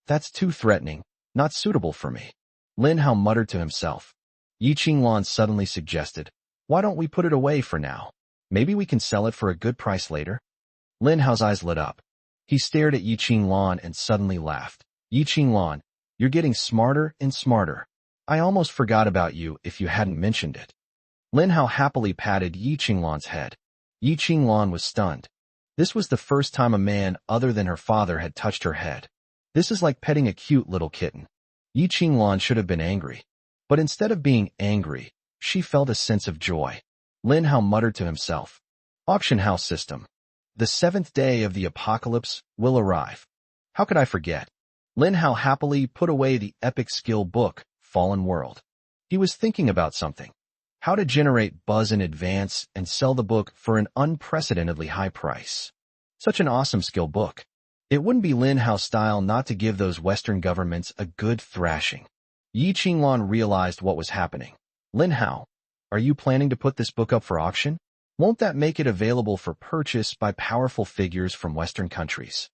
That's too threatening, not suitable for me. Lin Hao muttered to himself. Yi Qinglan suddenly suggested, why don't we put it away for now? Maybe we can sell it for a good price later? Lin Hao's eyes lit up. He stared at Yi Qinglan and suddenly laughed. Yi Qinglan, you're getting smarter and smarter. I almost forgot about you if you hadn't mentioned it. Lin Hao happily patted Yi Qinglan's head. Yi Qinglan was stunned. This was the first time a man other than her father had touched her head. This is like petting a cute little kitten. Yi Qinglan should have been angry. But instead of being angry, she felt a sense of joy. Lin Hao muttered to himself. Auction house system. The 7th day of the apocalypse will arrive. How could I forget? Lin Hao happily put away the epic skill book, Fallen World. He was thinking about something. How to generate buzz in advance and sell the book for an unprecedentedly high price. Such an awesome skill book. It wouldn't be Lin Hao's style not to give those Western governments a good thrashing. Yi Qinglan realized what was happening. Lin Hao, are you planning to put this book up for auction? Won't that make it available for purchase by powerful figures from Western countries?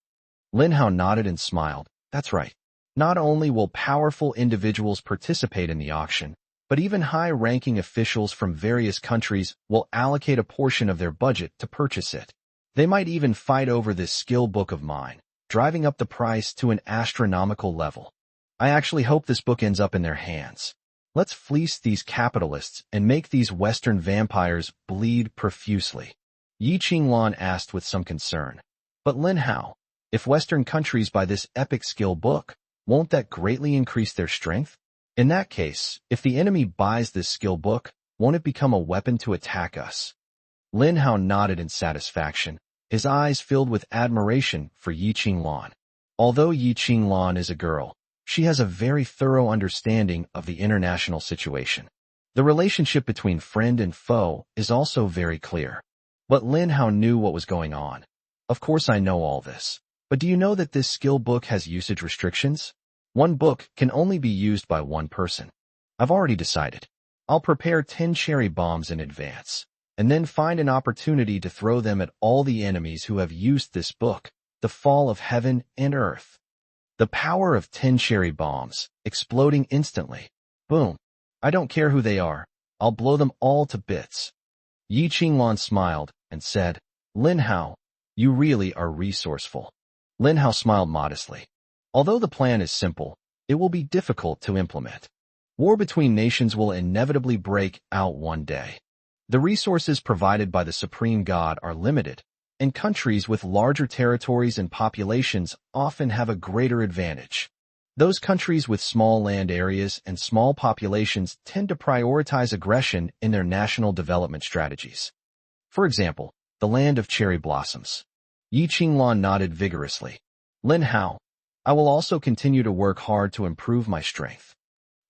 Lin Hao nodded and smiled. That's right. Not only will powerful individuals participate in the auction, but even high-ranking officials from various countries will allocate a portion of their budget to purchase it. They might even fight over this skill book of mine, driving up the price to an astronomical level. I actually hope this book ends up in their hands. Let's fleece these capitalists and make these Western vampires bleed profusely. Yi Qinglan asked with some concern. But Lin Hao, if Western countries buy this epic skill book, won't that greatly increase their strength? In that case, if the enemy buys this skill book, won't it become a weapon to attack us? Lin Hao nodded in satisfaction, his eyes filled with admiration for Yi Qinglan. Although Yi Qinglan is a girl, she has a very thorough understanding of the international situation. The relationship between friend and foe is also very clear. But Lin Hao knew what was going on. Of course I know all this. But do you know that this skill book has usage restrictions? One book can only be used by one person. I've already decided. I'll prepare 10 cherry bombs in advance, and then find an opportunity to throw them at all the enemies who have used this book, the fall of heaven and earth. The power of 10 cherry bombs, exploding instantly. Boom. I don't care who they are. I'll blow them all to bits. Yi Qinglan smiled and said, Lin Hao, you really are resourceful. Lin Hao smiled modestly. Although the plan is simple, it will be difficult to implement. War between nations will inevitably break out one day. The resources provided by the Supreme God are limited, and countries with larger territories and populations often have a greater advantage. Those countries with small land areas and small populations tend to prioritize aggression in their national development strategies. For example, the land of cherry blossoms. Yi Qinglan nodded vigorously. Lin Hao, I will also continue to work hard to improve my strength.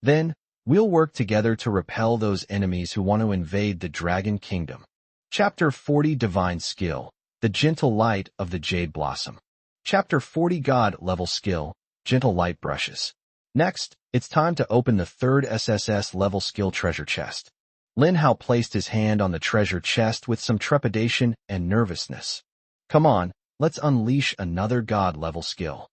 Then, we'll work together to repel those enemies who want to invade the Dragon Kingdom. Chapter 40 Divine Skill, the Gentle Light of the Jade Blossom. Chapter 40 God Level Skill, Gentle Light Brushes. Next, it's time to open the 3rd SSS level skill treasure chest. Lin Hao placed his hand on the treasure chest with some trepidation and nervousness. Come on, let's unleash another God level skill.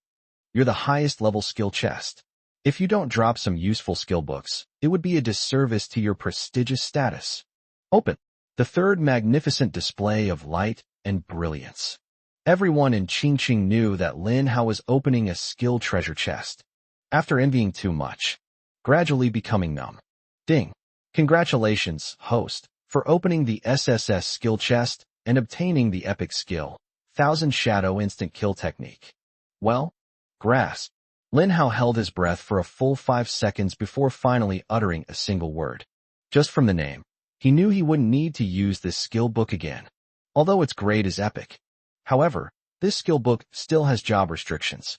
You're the highest level skill chest. If you don't drop some useful skill books, it would be a disservice to your prestigious status. Open. The 3rd magnificent display of light and brilliance. Everyone in Qingqing knew that Lin Hao was opening a skill treasure chest. After envying too much, gradually becoming numb. Ding. Congratulations, host, for opening the SSS skill chest and obtaining the epic skill, 1000 Shadow Instant Kill Technique. Well, grasp. Lin Hao held his breath for a full 5 seconds before finally uttering a single word. Just from the name, he knew he wouldn't need to use this skill book again. Although its grade is epic. However, this skill book still has job restrictions.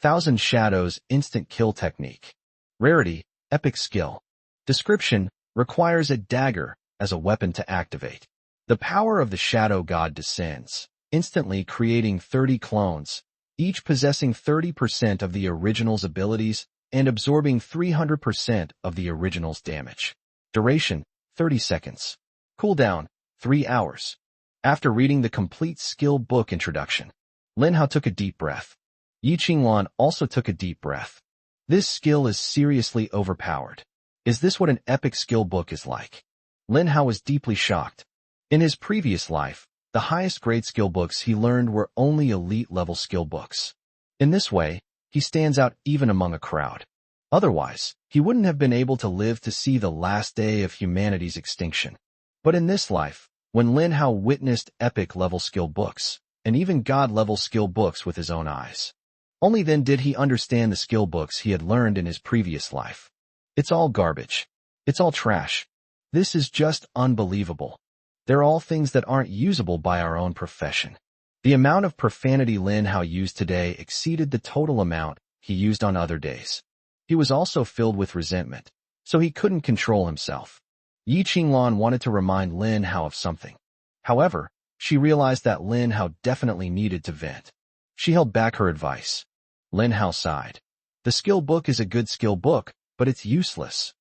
1000 Shadows Instant Kill Technique. Rarity, Epic Skill. Description, requires a dagger as a weapon to activate. The power of the Shadow God descends, instantly creating 30 clones, each possessing 30% of the original's abilities and absorbing 300% of the original's damage. Duration, 30 seconds. Cooldown, 3 hours. After reading the complete skill book introduction, Lin Hao took a deep breath. Yi Qinglan also took a deep breath. This skill is seriously overpowered. Is this what an epic skill book is like? Lin Hao was deeply shocked. In his previous life, the highest grade skill books he learned were only elite level skill books. In this way, he stands out even among a crowd. Otherwise, he wouldn't have been able to live to see the last day of humanity's extinction. But in this life, when Lin Hao witnessed epic-level skill books, and even god-level skill books with his own eyes, only then did he understand the skill books he had learned in his previous life. It's all garbage. It's all trash. This is just unbelievable. They're all things that aren't usable by our own profession. The amount of profanity Lin Hao used today exceeded the total amount he used on other days. He was also filled with resentment, so he couldn't control himself. Yi Qinglan wanted to remind Lin Hao of something. However, she realized that Lin Hao definitely needed to vent. She held back her advice. Lin Hao sighed. The skill book is a good skill book, but it's useless.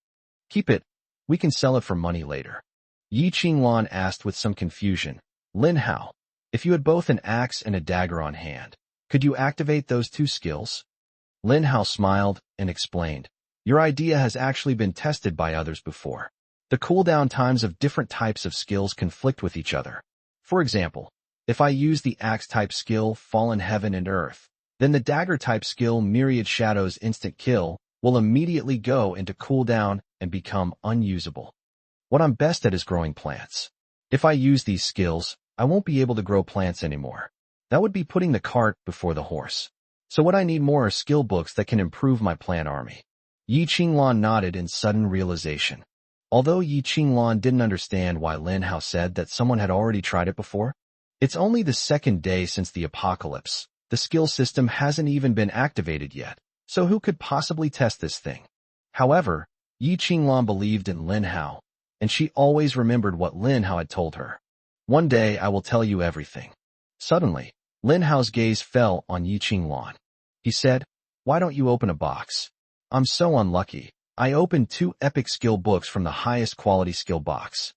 Keep it. We can sell it for money later. Yi Qinglan asked with some confusion. Lin Hao, if you had both an axe and a dagger on hand, could you activate those two skills? Lin Hao smiled and explained. Your idea has actually been tested by others before. The cooldown times of different types of skills conflict with each other. For example, if I use the axe-type skill Fallen Heaven and Earth, then the dagger-type skill Myriad Shadows Instant Kill will immediately go into cooldown and become unusable. What I'm best at is growing plants. If I use these skills, I won't be able to grow plants anymore. That would be putting the cart before the horse. So what I need more are skill books that can improve my plant army. Yi Qinglan nodded in sudden realization. Although Yi Qinglan didn't understand why Lin Hao said that someone had already tried it before, it's only the second day since the apocalypse. The skill system hasn't even been activated yet, so who could possibly test this thing? However, Yi Qinglan believed in Lin Hao, and she always remembered what Lin Hao had told her. One day I will tell you everything. Suddenly, Lin Hao's gaze fell on Yi Qinglan. He said, why don't you open a box? I'm so unlucky. I opened 2 epic skill books from the highest quality skill box.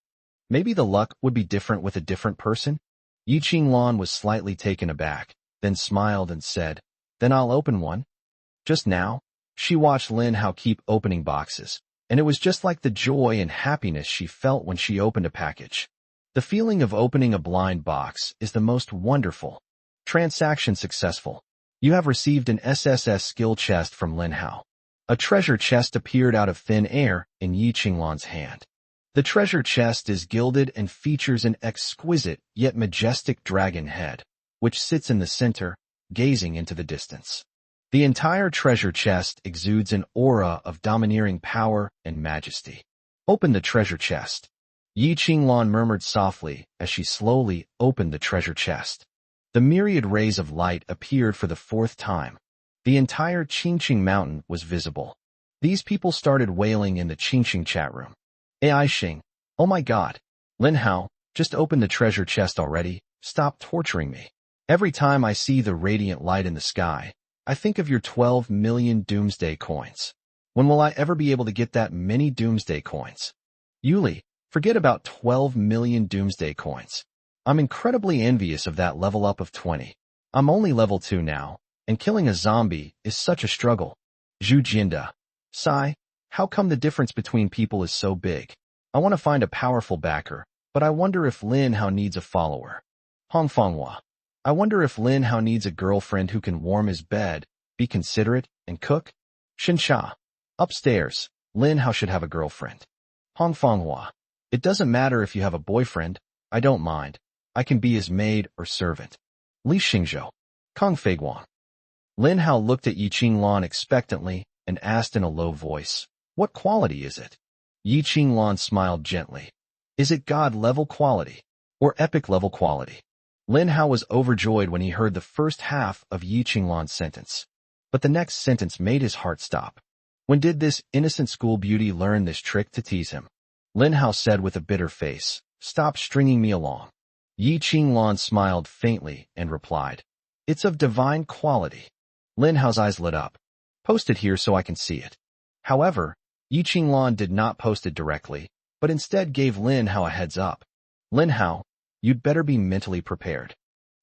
Maybe the luck would be different with a different person? Yi Qinglan was slightly taken aback, then smiled and said, then I'll open one. Just now, she watched Lin Hao keep opening boxes, and it was just like the joy and happiness she felt when she opened a package. The feeling of opening a blind box is the most wonderful. Transaction successful. You have received an SSS skill chest from Lin Hao. A treasure chest appeared out of thin air in Yi Qinglan's hand. The treasure chest is gilded and features an exquisite yet majestic dragon head, which sits in the center, gazing into the distance. The entire treasure chest exudes an aura of domineering power and majesty. Open the treasure chest. Yi Qinglan murmured softly as she slowly opened the treasure chest. The myriad rays of light appeared for the 4th time. The entire Qingqing mountain was visible. These people started wailing in the Qingqing chat room. AI Xing, oh my god. Lin Hao, just open the treasure chest already, stop torturing me. Every time I see the radiant light in the sky, I think of your 12 million doomsday coins. When will I ever be able to get that many doomsday coins? Yuli, forget about 12 million doomsday coins. I'm incredibly envious of that level up of 20. I'm only level 2 now, and killing a zombie is such a struggle. Zhu Jinda. Sigh, how come the difference between people is so big? I want to find a powerful backer, but I wonder if Lin Hao needs a follower. Hongfanghua. I wonder if Lin Hao needs a girlfriend who can warm his bed, be considerate, and cook? Xinsha. Upstairs, Lin Hao should have a girlfriend. Hongfanghua. It doesn't matter if you have a boyfriend, I don't mind. I can be his maid or servant. Li Xingzhou. Kong Feiguang. Lin Hao looked at Yi Qinglan expectantly and asked in a low voice, what quality is it? Yi Qinglan smiled gently. Is it god-level quality or epic-level quality? Lin Hao was overjoyed when he heard the first half of Yi Qinglan's sentence, but the next sentence made his heart stop. When did this innocent school beauty learn this trick to tease him? Lin Hao said with a bitter face, stop stringing me along. Yi Qinglan smiled faintly and replied, it's of divine quality. Lin Hao's eyes lit up. Post it here so I can see it. However, Yi Qinglan did not post it directly, but instead gave Lin Hao a heads up. Lin Hao, you'd better be mentally prepared.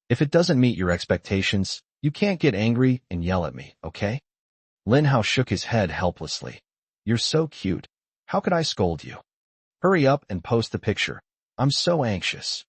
If it doesn't meet your expectations, you can't get angry and yell at me, okay? Lin Hao shook his head helplessly. You're so cute. How could I scold you? Hurry up and post the picture. I'm so anxious.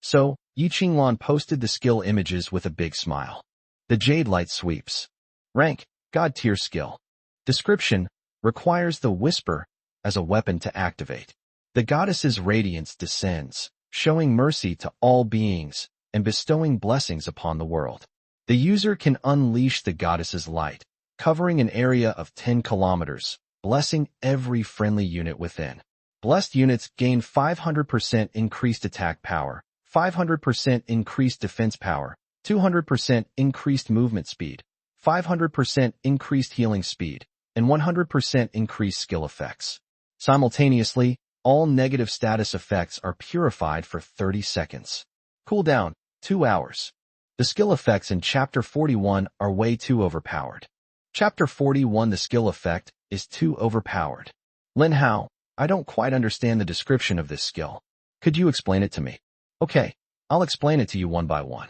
So, Yi Qinglan posted the skill images with a big smile. The Jade Light Sweeps. Rank, God tier skill. Description, requires the Whisper as a weapon to activate. The goddess's radiance descends, showing mercy to all beings and bestowing blessings upon the world. The user can unleash the goddess's light, covering an area of 10 kilometers, blessing every friendly unit within. Blessed units gain 500% increased attack power, 500% increased defense power, 200% increased movement speed, 500% increased healing speed, and 100% increased skill effects. Simultaneously, all negative status effects are purified for 30 seconds. Cooldown, 2 hours. The skill effects in Chapter 41 are way too overpowered. Chapter 41 The skill effect is too overpowered. Lin Hao, I don't quite understand the description of this skill. Could you explain it to me? Okay, I'll explain it to you one by one.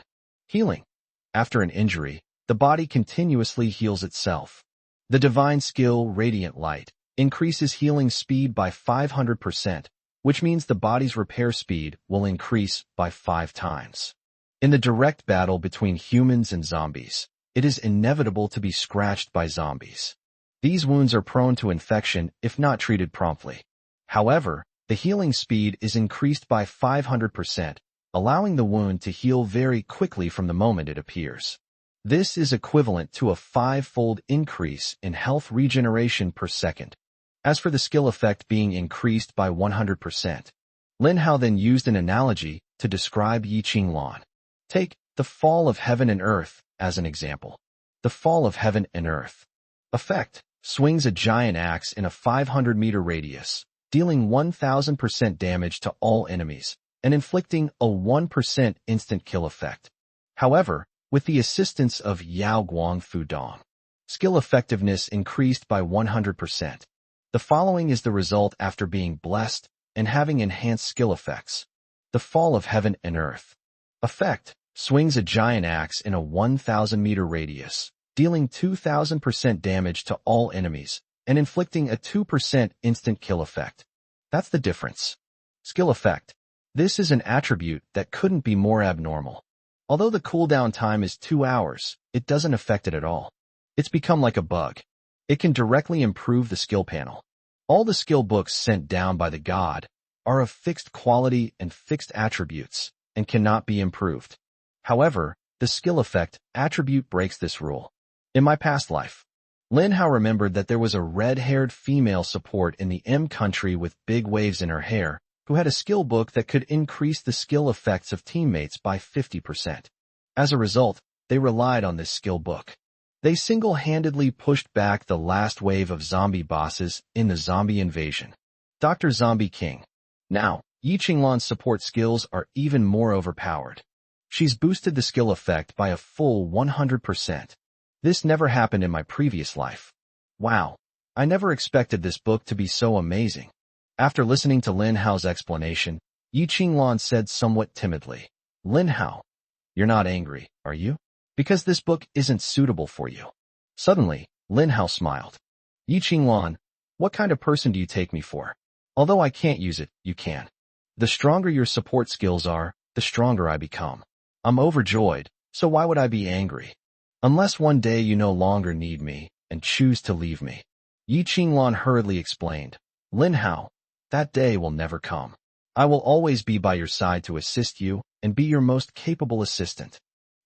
Healing. After an injury, the body continuously heals itself. The divine skill, Radiant Light, increases healing speed by 500%, which means the body's repair speed will increase by 5 times. In the direct battle between humans and zombies, it is inevitable to be scratched by zombies. These wounds are prone to infection if not treated promptly. However, the healing speed is increased by 500%, allowing the wound to heal very quickly from the moment it appears. This is equivalent to a 5-fold increase in health regeneration per second. As for the skill effect being increased by 100%, Lin Hao then used an analogy to describe Yi Qing Lan. Take the fall of heaven and earth as an example. The fall of heaven and earth effect swings a giant axe in a 500-meter radius, dealing 1000% damage to all enemies and inflicting a 1% instant kill effect. However, with the assistance of Yao Guang Fu Dong, skill effectiveness increased by 100%. The following is the result after being blessed and having enhanced skill effects. The fall of heaven and earth effect swings a giant axe in a 1000-meter radius, dealing 2000% damage to all enemies and inflicting a 2% instant kill effect. That's the difference. Skill effect. This is an attribute that couldn't be more abnormal. Although the cooldown time is 2 hours, it doesn't affect it at all. It's become like a bug. It can directly improve the skill panel. All the skill books sent down by the god are of fixed quality and fixed attributes and cannot be improved. However, the skill effect attribute breaks this rule. In my past life, Lin Hao remembered that there was a red-haired female support in the M country with big waves in her hair who had a skill book that could increase the skill effects of teammates by 50%. As a result, they relied on this skill book. They single-handedly pushed back the last wave of zombie bosses in the zombie invasion. Dr. Zombie King. Now, Yi Qinglan's support skills are even more overpowered. She's boosted the skill effect by a full 100%. This never happened in my previous life. Wow, I never expected this book to be so amazing. After listening to Lin Hao's explanation, Yi Qinglan said somewhat timidly, Lin Hao, you're not angry, are you? Because this book isn't suitable for you. Suddenly, Lin Hao smiled. Yi Qinglan, what kind of person do you take me for? Although I can't use it, you can. The stronger your support skills are, the stronger I become. I'm overjoyed, so why would I be angry? Unless one day you no longer need me and choose to leave me. Yi Qinglan hurriedly explained, Lin Hao, that day will never come. I will always be by your side to assist you and be your most capable assistant.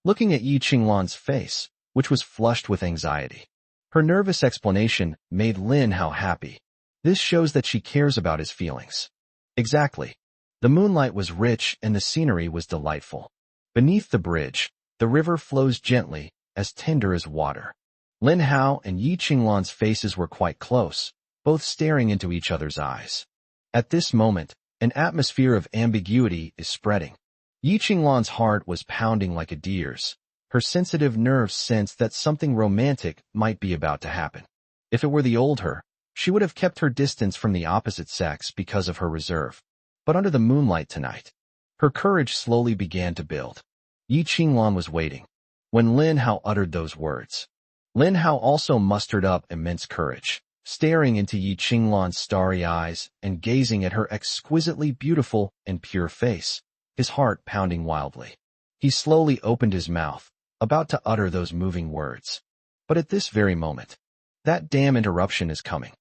Looking at Yi Qinglan's face, which was flushed with anxiety, her nervous explanation made Lin Hao happy. This shows that she cares about his feelings. Exactly. The moonlight was rich and the scenery was delightful. Beneath the bridge, the river flows gently, as tender as water. Lin Hao and Yi Qinglan's faces were quite close, both staring into each other's eyes. At this moment, an atmosphere of ambiguity is spreading. Yi Qinglan's heart was pounding like a deer's. Her sensitive nerves sensed that something romantic might be about to happen. If it were the old her, she would have kept her distance from the opposite sex because of her reserve. But under the moonlight tonight, her courage slowly began to build. Yi Qinglan was waiting. When Lin Hao uttered those words, Lin Hao also mustered up immense courage, staring into Yi Qinglan's starry eyes and gazing at her exquisitely beautiful and pure face, his heart pounding wildly. He slowly opened his mouth, about to utter those moving words. But at this very moment, that damn interruption is coming.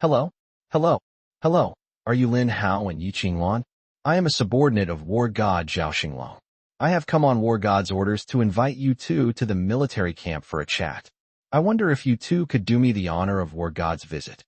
Hello? Hello? Hello? are you Lin Hao and Yi Qinglan? I am a subordinate of War God Zhao Xinglong. I have come on War God's orders to invite you two to the military camp for a chat. I wonder if you two could do me the honor of War God's visit.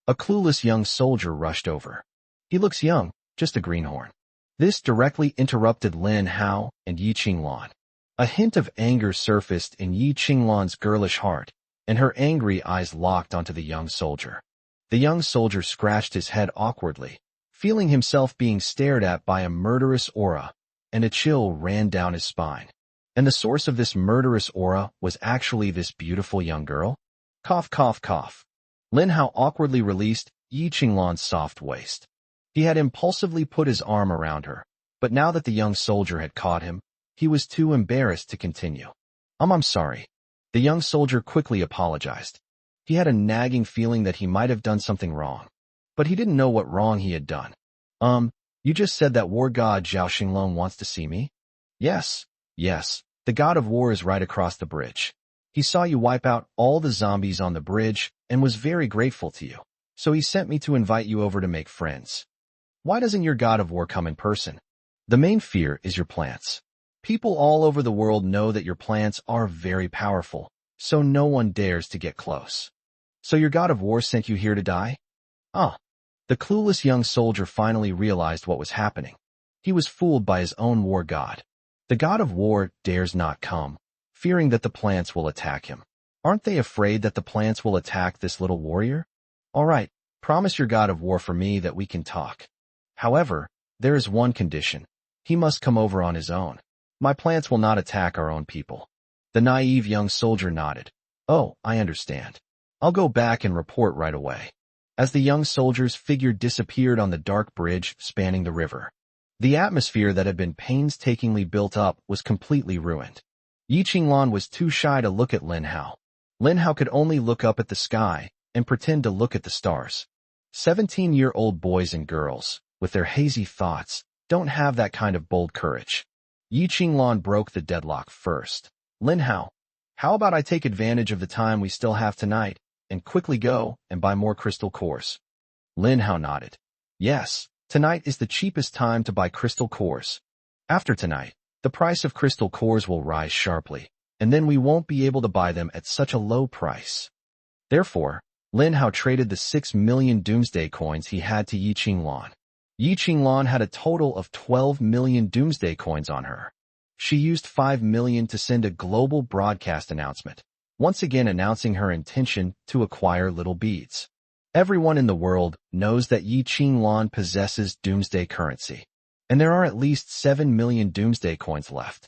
A clueless young soldier rushed over. He looks young, just a greenhorn. This directly interrupted Lin Hao and Yi Qinglan. A hint of anger surfaced in Yi Qinglan's girlish heart, and her angry eyes locked onto the young soldier. The young soldier scratched his head awkwardly, feeling himself being stared at by a murderous aura, and a chill ran down his spine. And the source of this murderous aura was actually this beautiful young girl? Cough, cough, cough. Lin Hao awkwardly released Yi Qinglan's soft waist. He had impulsively put his arm around her, but now that the young soldier had caught him, he was too embarrassed to continue. I'm sorry. The young soldier quickly apologized. He had a nagging feeling that he might have done something wrong, but he didn't know what wrong he had done. You just said that War God Zhao Xinglong wants to see me? Yes. The God of War is right across the bridge. He saw you wipe out all the zombies on the bridge and was very grateful to you. So he sent me to invite you over to make friends. Why doesn't your God of War come in person? The main fear is your plants. People all over the world know that your plants are very powerful, so no one dares to get close. So your God of War sent you here to die? The clueless young soldier finally realized what was happening. He was fooled by his own war god. The God of War dares not come, fearing that the plants will attack him. Aren't they afraid that the plants will attack this little warrior? All right, promise your God of War for me that we can talk. However, there is one condition. He must come over on his own. My plants will not attack our own people. The naive young soldier nodded. Oh, I understand. I'll go back and report right away. As the young soldier's figure disappeared on the dark bridge spanning the river, the atmosphere that had been painstakingly built up was completely ruined. Yi Qinglan was too shy to look at Lin Hao. Lin Hao could only look up at the sky and pretend to look at the stars. 17-year-old boys and girls, with their hazy thoughts, don't have that kind of bold courage. Yi Qinglan broke the deadlock first. Lin Hao, how about I take advantage of the time we still have tonight and quickly go and buy more crystal cores? Lin Hao nodded. Yes, tonight is the cheapest time to buy crystal cores. After tonight, the price of crystal cores will rise sharply, and then we won't be able to buy them at such a low price. Therefore, Lin Hao traded the 6 million doomsday coins he had to Yi Qinglan. Yi Qinglan had a total of 12 million doomsday coins on her. She used 5 million to send a global broadcast announcement, once again announcing her intention to acquire little beads. Everyone in the world knows that Yi Qinglan possesses doomsday currency, and there are at least 7 million doomsday coins left,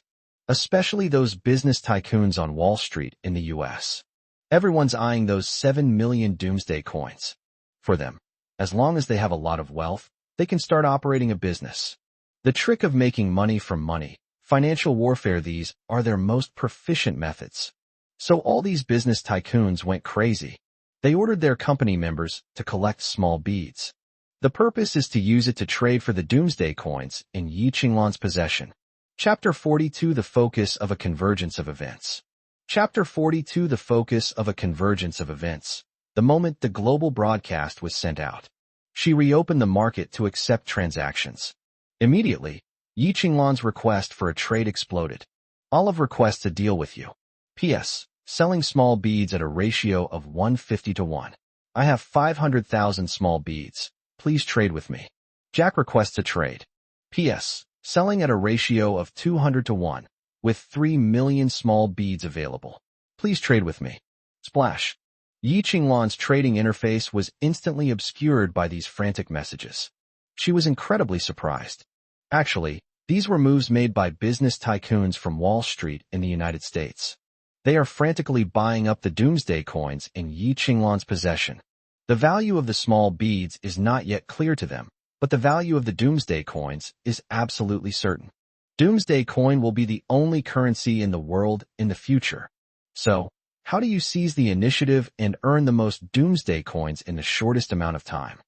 especially those business tycoons on Wall Street in the US. Everyone's eyeing those 7 million doomsday coins. For them, as long as they have a lot of wealth, they can start operating a business. The trick of making money from money, financial warfare, these are their most proficient methods. So all these business tycoons went crazy. They ordered their company members to collect small beads. The purpose is to use it to trade for the doomsday coins in Yi Qinglan's possession. Chapter 42 The Focus of a Convergence of Events. Chapter 42 The Focus of a Convergence of Events. The moment the global broadcast was sent out, she reopened the market to accept transactions. Immediately, Yi Qinglan's request for a trade exploded. Olive requests a deal with you. P.S. Selling small beads at a ratio of 150 to 1. I have 500,000 small beads. Please trade with me. Jack requests a trade. P.S. Selling at a ratio of 200 to 1, with 3 million small beads available. Please trade with me. Splash. Yi Qinglan's trading interface was instantly obscured by these frantic messages. She was incredibly surprised. Actually, these were moves made by business tycoons from Wall Street in the United States. They are frantically buying up the doomsday coins in Yi Qinglan's possession. The value of the small beads is not yet clear to them, but the value of the doomsday coins is absolutely certain. Doomsday coin will be the only currency in the world in the future. So, how do you seize the initiative and earn the most doomsday coins in the shortest amount of time?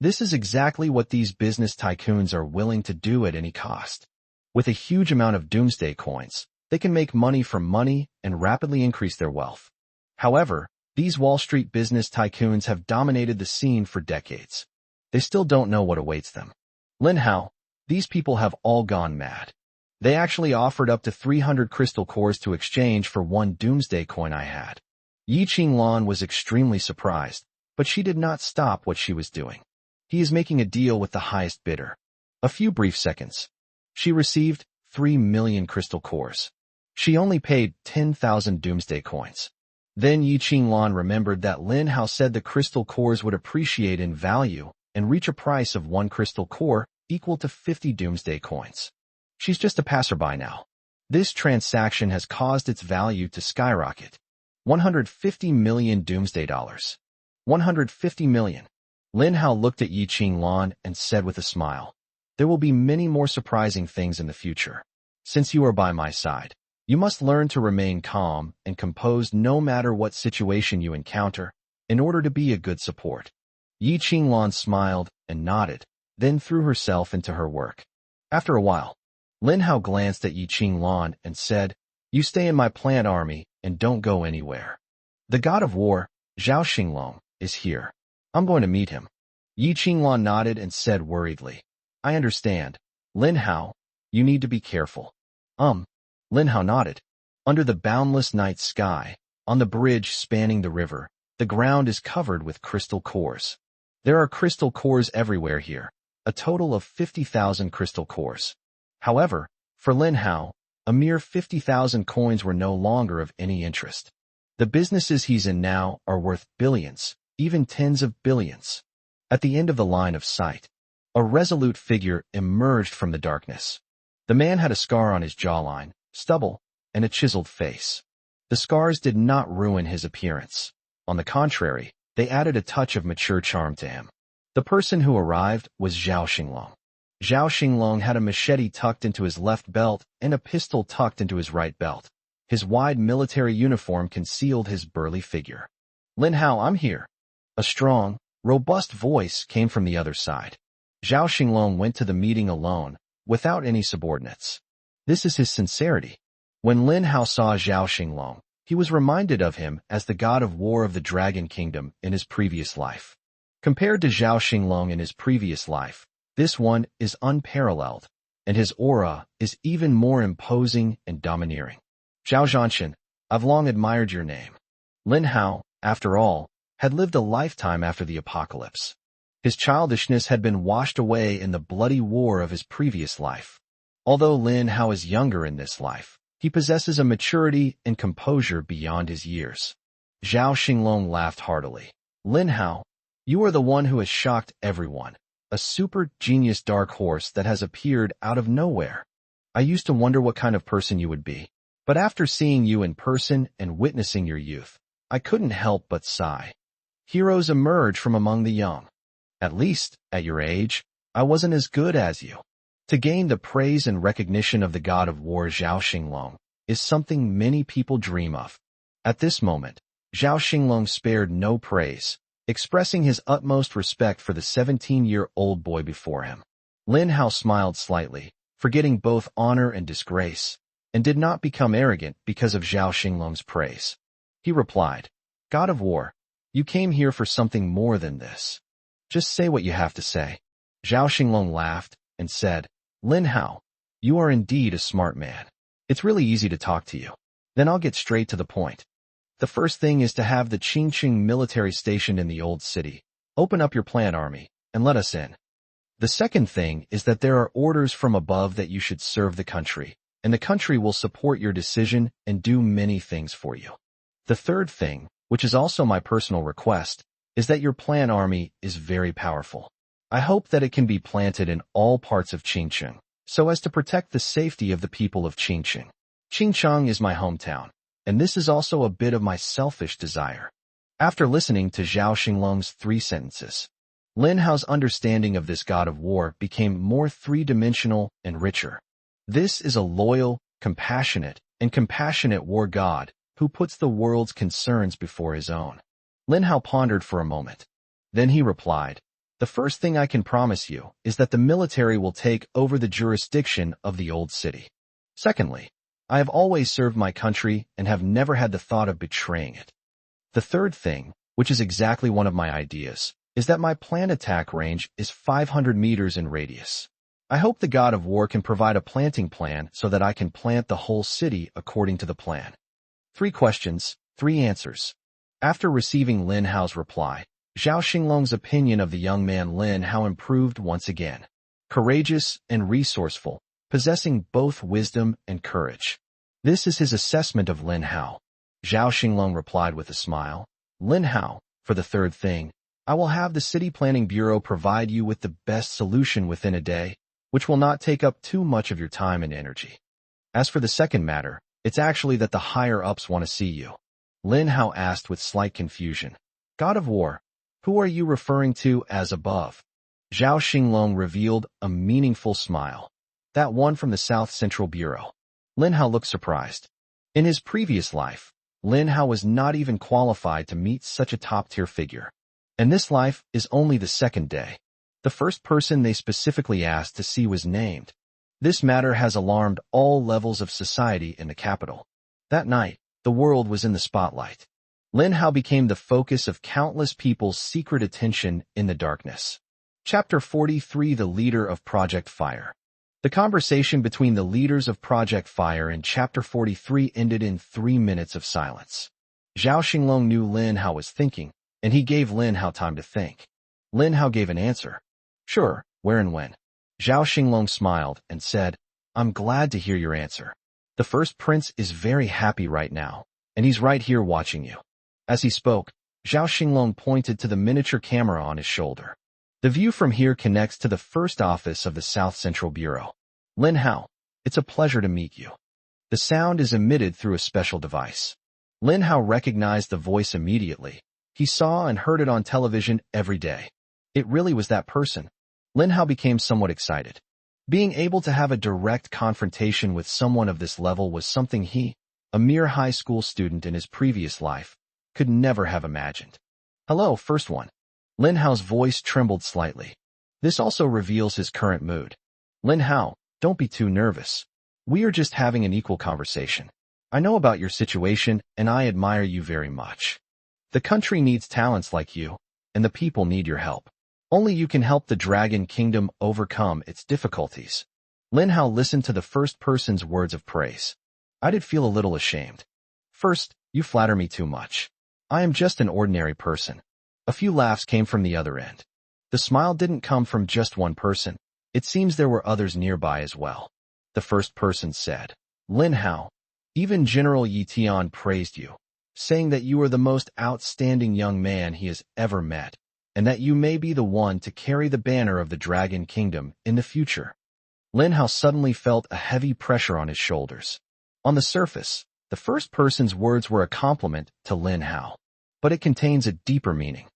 This is exactly what these business tycoons are willing to do at any cost. With a huge amount of doomsday coins, they can make money from money and rapidly increase their wealth. However, these Wall Street business tycoons have dominated the scene for decades. They still don't know what awaits them. Lin Hao, these people have all gone mad. They actually offered up to 300 crystal cores to exchange for one doomsday coin I had. Yi Qinglan was extremely surprised, but she did not stop what she was doing. He is making a deal with the highest bidder. A few brief seconds. She received 3 million crystal cores. She only paid 10,000 doomsday coins. Then Yi Qinglan remembered that Lin Hao said the crystal cores would appreciate in value and reach a price of 1 crystal core equal to 50 doomsday coins. She's just a passerby now. This transaction has caused its value to skyrocket. 150 million doomsday dollars. 150 million. Lin Hao looked at Yi Qinglan and said with a smile, "There will be many more surprising things in the future. Since you are by my side, you must learn to remain calm and composed no matter what situation you encounter in order to be a good support." Yi Qinglan smiled and nodded, then threw herself into her work. After a while, Lin Hao glanced at Yi Qinglan and said, "You stay in my plant army and don't go anywhere. The god of war, Zhao Xinglong, is here. I'm going to meet him." Yi Qinglan nodded and said worriedly, "I understand. Lin Hao, you need to be careful." Lin Hao nodded. Under the boundless night sky, on the bridge spanning the river, the ground is covered with crystal cores. There are crystal cores everywhere here, a total of 50,000 crystal cores. However, for Lin Hao, a mere 50,000 coins were no longer of any interest. The businesses he's in now are worth billions, even tens of billions. At the end of the line of sight, a resolute figure emerged from the darkness. The man had a scar on his jawline, stubble, and a chiseled face. The scars did not ruin his appearance. On the contrary, they added a touch of mature charm to him. The person who arrived was Zhao Xinglong. Zhao Xinglong had a machete tucked into his left belt and a pistol tucked into his right belt. His wide military uniform concealed his burly figure. "Lin Hao, I'm here." A strong, robust voice came from the other side. Zhao Xinglong went to the meeting alone, without any subordinates. This is his sincerity. When Lin Hao saw Zhao Xinglong, he was reminded of him as the god of war of the Dragon Kingdom in his previous life. Compared to Zhao Xinglong in his previous life, this one is unparalleled, and his aura is even more imposing and domineering. "Zhao Zhanshan, I've long admired your name." Lin Hao, after all, had lived a lifetime after the apocalypse. His childishness had been washed away in the bloody war of his previous life. Although Lin Hao is younger in this life, he possesses a maturity and composure beyond his years. Zhao Xinglong laughed heartily. "Lin Hao, you are the one who has shocked everyone, a super genius dark horse that has appeared out of nowhere. I used to wonder what kind of person you would be, but after seeing you in person and witnessing your youth, I couldn't help but sigh. Heroes emerge from among the young. At least, at your age, I wasn't as good as you." To gain the praise and recognition of the god of war Zhao Xinglong is something many people dream of. At this moment, Zhao Xinglong spared no praise, expressing his utmost respect for the 17-year-old boy before him. Lin Hao smiled slightly, forgetting both honor and disgrace, and did not become arrogant because of Zhao Xinglong's praise. He replied, "God of war, you came here for something more than this. Just say what you have to say." Zhao Xinglong laughed and said, "Lin Hao, you are indeed a smart man. It's really easy to talk to you. Then I'll get straight to the point. The first thing is to have the Qingqing military stationed in the old city. Open up your plant army, and let us in. The second thing is that there are orders from above that you should serve the country, and the country will support your decision and do many things for you. The third thing, which is also my personal request, is that your plant army is very powerful. I hope that it can be planted in all parts of Qingqing, so as to protect the safety of the people of Qingqing. Qingqing is my hometown, and this is also a bit of my selfish desire." After listening to Zhao Xinglong's 3 sentences, Lin Hao's understanding of this god of war became more three-dimensional and richer. This is a loyal, compassionate war god who puts the world's concerns before his own. Lin Hao pondered for a moment. Then he replied, "The first thing I can promise you is that the military will take over the jurisdiction of the old city. Secondly, I have always served my country and have never had the thought of betraying it. The third thing, which is exactly one of my ideas, is that my planned attack range is 500 meters in radius. I hope the god of war can provide a planting plan so that I can plant the whole city according to the plan. 3 questions, 3 answers. After receiving Lin Hao's reply, Zhao Xinglong's opinion of the young man Lin Hao improved once again. Courageous and resourceful, possessing both wisdom and courage. This is his assessment of Lin Hao. Zhao Xinglong replied with a smile. Lin Hao, for the third thing, I will have the City Planning Bureau provide you with the best solution within a day, which will not take up too much of your time and energy. As for the second matter, it's actually that the higher-ups want to see you. Lin Hao asked with slight confusion. God of War, who are you referring to as above? Zhao Xinglong revealed a meaningful smile. That one from the South Central Bureau. Lin Hao looked surprised. In his previous life, Lin Hao was not even qualified to meet such a top-tier figure. And this life is only the second day. The first person they specifically asked to see was named. This matter has alarmed all levels of society in the capital. That night, the world was in the spotlight. Lin Hao became the focus of countless people's secret attention in the darkness. Chapter 43: The Leader of Project Fire. The conversation between the leaders of Project Fire in Chapter 43 ended in 3 minutes of silence. Zhao Xinglong knew Lin Hao was thinking, and he gave Lin Hao time to think. Lin Hao gave an answer. Sure, where and when? Zhao Xinglong smiled and said, I'm glad to hear your answer. The first prince is very happy right now, and he's right here watching you. As he spoke, Zhao Xinglong pointed to the miniature camera on his shoulder. The view from here connects to the first office of the South Central Bureau. Lin Hao, it's a pleasure to meet you. The sound is emitted through a special device. Lin Hao recognized the voice immediately. He saw and heard it on television every day. It really was that person. Lin Hao became somewhat excited. Being able to have a direct confrontation with someone of this level was something he, a mere high school student in his previous life, could never have imagined. Hello, first one. Lin Hao's voice trembled slightly. This also reveals his current mood. Lin Hao, don't be too nervous. We are just having an equal conversation. I know about your situation, and I admire you very much. The country needs talents like you, and the people need your help. Only you can help the Dragon Kingdom overcome its difficulties. Lin Hao listened to the first person's words of praise. I did feel a little ashamed. First, you flatter me too much. I am just an ordinary person. A few laughs came from the other end. The smile didn't come from just one person. It seems there were others nearby as well. The first person said, Lin Hao, even General Yi Tian praised you, saying that you are the most outstanding young man he has ever met, and that you may be the one to carry the banner of the Dragon Kingdom in the future. Lin Hao suddenly felt a heavy pressure on his shoulders. On the surface, the first person's words were a compliment to Lin Hao, but it contains a deeper meaning.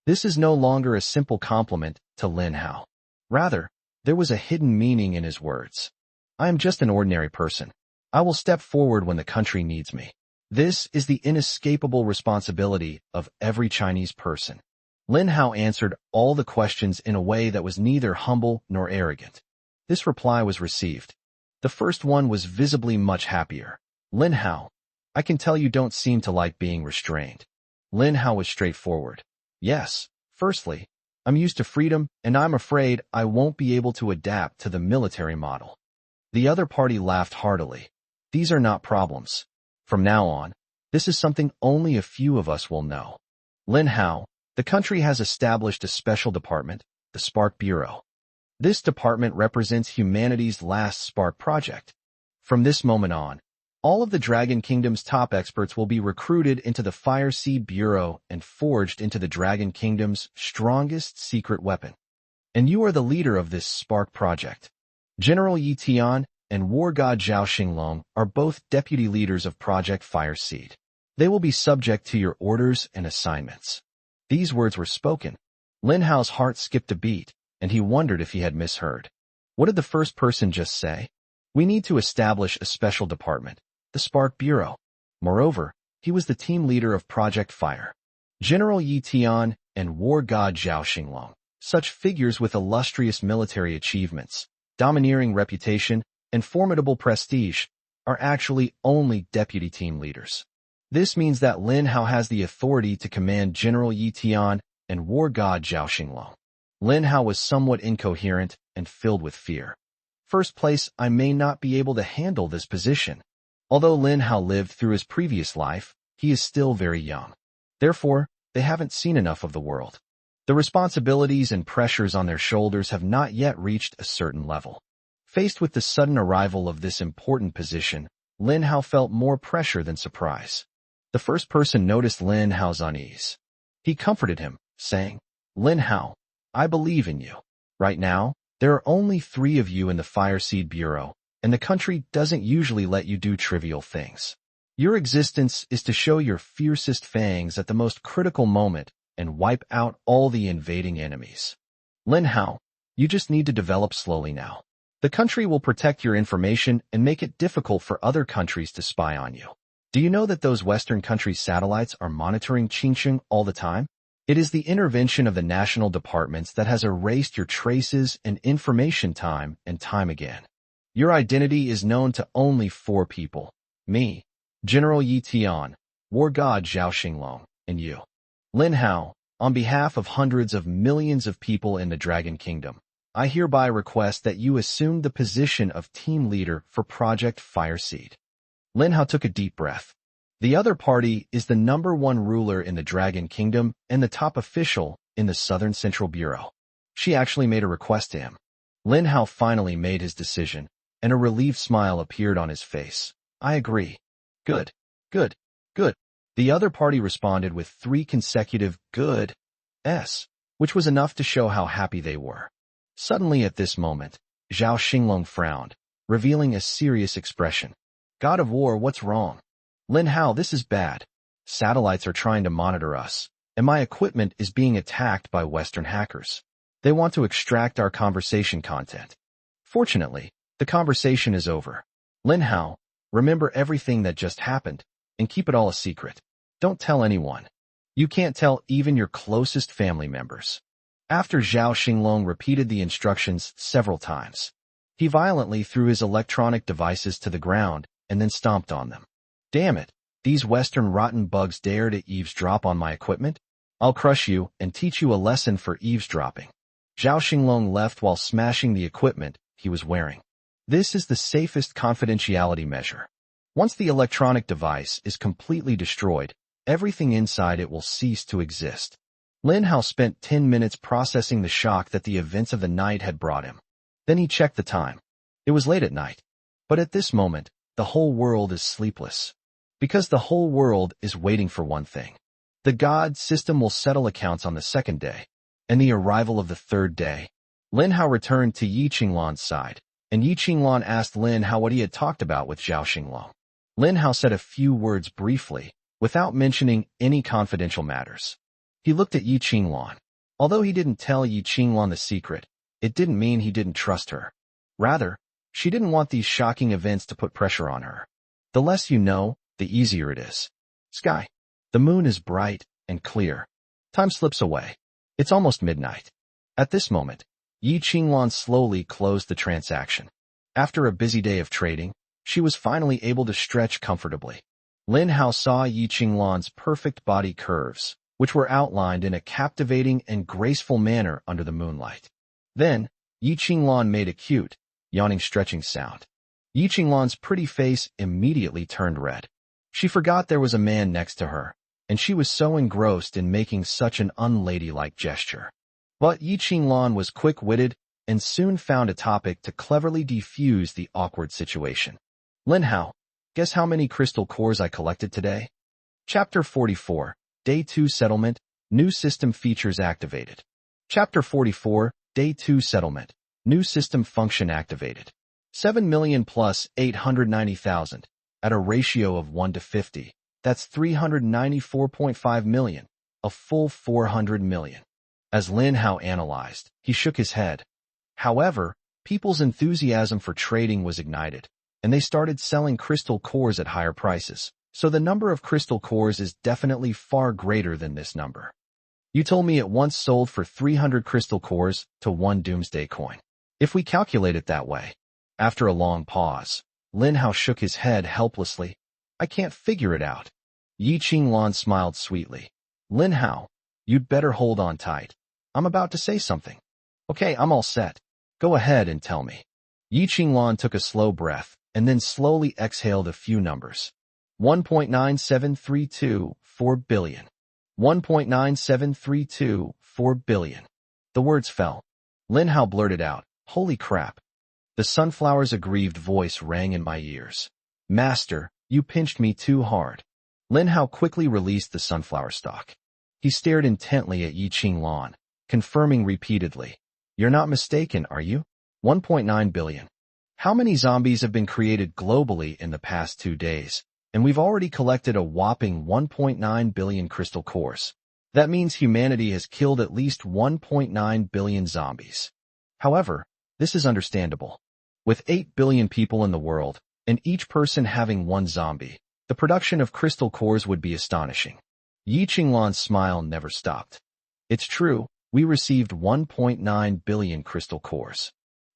This is no longer a simple compliment to Lin Hao. Rather, there was a hidden meaning in his words. I am just an ordinary person. I will step forward when the country needs me. This is the inescapable responsibility of every Chinese person. Lin Hao answered all the questions in a way that was neither humble nor arrogant. This reply was received. The first one was visibly much happier. Lin Hao, I can tell you don't seem to like being restrained. Lin Hao was straightforward. Yes, firstly, I'm used to freedom, and I'm afraid I won't be able to adapt to the military model. The other party laughed heartily. These are not problems. From now on, this is something only a few of us will know. Lin Hao, the country has established a special department, the Spark Bureau. This department represents humanity's last Spark project. From this moment on, all of the Dragon Kingdom's top experts will be recruited into the Fire Seed Bureau and forged into the Dragon Kingdom's strongest secret weapon. And you are the leader of this Spark project. General Yi Tian and War God Zhao Xinglong are both deputy leaders of Project Fire Seed. They will be subject to your orders and assignments. These words were spoken. Lin Hao's heart skipped a beat, and he wondered if he had misheard. What did the first person just say? We need to establish a special department, the Spark Bureau. Moreover, he was the team leader of Project Fire. General Yi Tian and War God Zhao Xinglong, such figures with illustrious military achievements, domineering reputation, and formidable prestige, are actually only deputy team leaders. This means that Lin Hao has the authority to command General Yi Tian and war god Zhao Xinglong. Lin Hao was somewhat incoherent and filled with fear. First place, I may not be able to handle this position. Although Lin Hao lived through his previous life, he is still very young. Therefore, they haven't seen enough of the world. The responsibilities and pressures on their shoulders have not yet reached a certain level. Faced with the sudden arrival of this important position, Lin Hao felt more pressure than surprise. The first person noticed Lin Hao's unease. He comforted him, saying, "Lin Hao, I believe in you. Right now, there are only 3 of you in the Fireseed Bureau, and the country doesn't usually let you do trivial things. Your existence is to show your fiercest fangs at the most critical moment and wipe out all the invading enemies. Lin Hao, you just need to develop slowly now. The country will protect your information and make it difficult for other countries to spy on you. Do you know that those Western countries' satellites are monitoring Qingqing all the time? It is the intervention of the national departments that has erased your traces and information time and time again. Your identity is known to only 4 people. Me, General Yi Tian, War God Zhao Xinglong, and you. Lin Hao, on behalf of hundreds of millions of people in the Dragon Kingdom, I hereby request that you assume the position of team leader for Project Fireseed." Lin Hao took a deep breath. The other party is the #1 ruler in the Dragon Kingdom and the top official in the Southern Central Bureau. She actually made a request to him. Lin Hao finally made his decision, and a relieved smile appeared on his face. "I agree." "Good, good, good." The other party responded with 3 consecutive "good"s, which was enough to show how happy they were. Suddenly at this moment, Zhao Xinglong frowned, revealing a serious expression. "God of War, what's wrong?" "Lin Hao, this is bad. Satellites are trying to monitor us, and my equipment is being attacked by Western hackers. They want to extract our conversation content. Fortunately, the conversation is over. Lin Hao, remember everything that just happened, and keep it all a secret. Don't tell anyone. You can't tell even your closest family members." After Zhao Xinglong repeated the instructions several times, he violently threw his electronic devices to the ground and then stomped on them. "Damn it, these Western rotten bugs dare to eavesdrop on my equipment? I'll crush you and teach you a lesson for eavesdropping." Zhao Xinglong left while smashing the equipment he was wearing. This is the safest confidentiality measure. Once the electronic device is completely destroyed, everything inside it will cease to exist. Lin Hao spent 10 minutes processing the shock that the events of the night had brought him. Then he checked the time. It was late at night. But at this moment, the whole world is sleepless. Because the whole world is waiting for one thing. The God system will settle accounts on the 2nd day, and the arrival of the 3rd day. Lin Hao returned to Yi Qinglan's side, and Yi Qinglan asked Lin Hao what he had talked about with Zhao Xinglong. Lin Hao said a few words briefly, without mentioning any confidential matters. He looked at Yi Qinglan. Although he didn't tell Yi Qinglan the secret, it didn't mean he didn't trust her. Rather, she didn't want these shocking events to put pressure on her. The less you know, the easier it is. Sky. The moon is bright and clear. Time slips away. It's almost midnight. At this moment, Yi Qinglan slowly closed the transaction. After a busy day of trading, she was finally able to stretch comfortably. Lin Hao saw Yi Qinglan's perfect body curves, which were outlined in a captivating and graceful manner under the moonlight. Then, Yi Qinglan made a cute, yawning stretching sound. Yi Qinglan's pretty face immediately turned red. She forgot there was a man next to her, and she was so engrossed in making such an unladylike gesture. But Yi Qinglan was quick-witted and soon found a topic to cleverly defuse the awkward situation. "Lin Hao, guess how many crystal cores I collected today?" Chapter 44, Day 2 Settlement, New System Features Activated. Chapter 44, Day 2 Settlement, New System Function Activated. 7 million plus 890,000, at a ratio of 1 to 50. That's 394.5 million, a full 400 million. As Lin Hao analyzed, he shook his head. However, people's enthusiasm for trading was ignited, and they started selling crystal cores at higher prices. So the number of crystal cores is definitely far greater than this number. You told me it once sold for 300 crystal cores to 1 doomsday coin. If we calculate it that way. After a long pause, Lin Hao shook his head helplessly. "I can't figure it out." Yi Qinglan smiled sweetly. "Lin Hao, You'd better hold on tight. I'm about to say something. Okay, I'm all set. Go ahead and tell me. Yi Qinglan took a slow breath and then slowly exhaled a few numbers. 1.9732 billion. 1.9732 billion. The words fell. Lin Hao blurted out, "Holy crap." The sunflower's aggrieved voice rang in my ears. "Master, you pinched me too hard." Lin Hao quickly released the sunflower stalk. He stared intently at Yi Qinglan, confirming repeatedly, "You're not mistaken, are you? 1.9 billion. How many zombies have been created globally in the past 2 days? And we've already collected a whopping 1.9 billion crystal cores. That means humanity has killed at least 1.9 billion zombies. However, this is understandable. With 8 billion people in the world, and each person having one zombie, the production of crystal cores would be astonishing." Yi Qinglan's smile never stopped. "It's true, we received 1.9 billion crystal cores.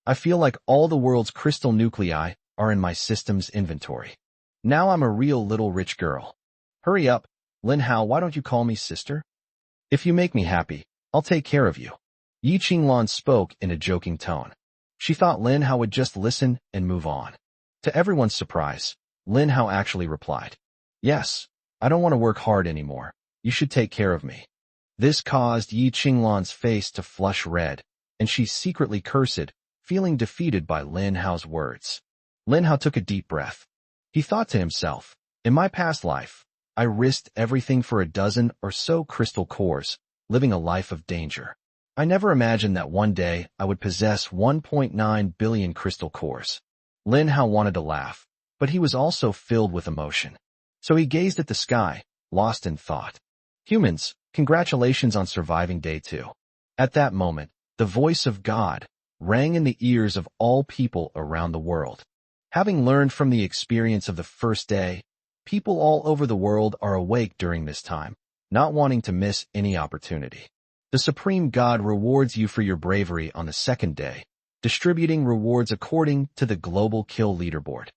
I feel like all the world's crystal nuclei are in my system's inventory. Now I'm a real little rich girl." "Hurry up, Lin Hao, why don't you call me sister? If you make me happy, I'll take care of you." Yi Qinglan spoke in a joking tone. She thought Lin Hao would just listen and move on. To everyone's surprise, Lin Hao actually replied, "Yes, I don't want to work hard anymore. You should take care of me." This caused Yi Qinglan's face to flush red, and she secretly cursed, feeling defeated by Lin Hao's words. Lin Hao took a deep breath. He thought to himself, "In my past life, I risked everything for a dozen or so crystal cores, living a life of danger. I never imagined that one day I would possess 1.9 billion crystal cores." Lin Hao wanted to laugh, but he was also filled with emotion. So he gazed at the sky, lost in thought. "Humans, congratulations on surviving day 2. At that moment, the voice of God rang in the ears of all people around the world. Having learned from the experience of the first day, people all over the world are awake during this time, not wanting to miss any opportunity. The Supreme God rewards you for your bravery on the second day, distributing rewards according to the global kill leaderboard.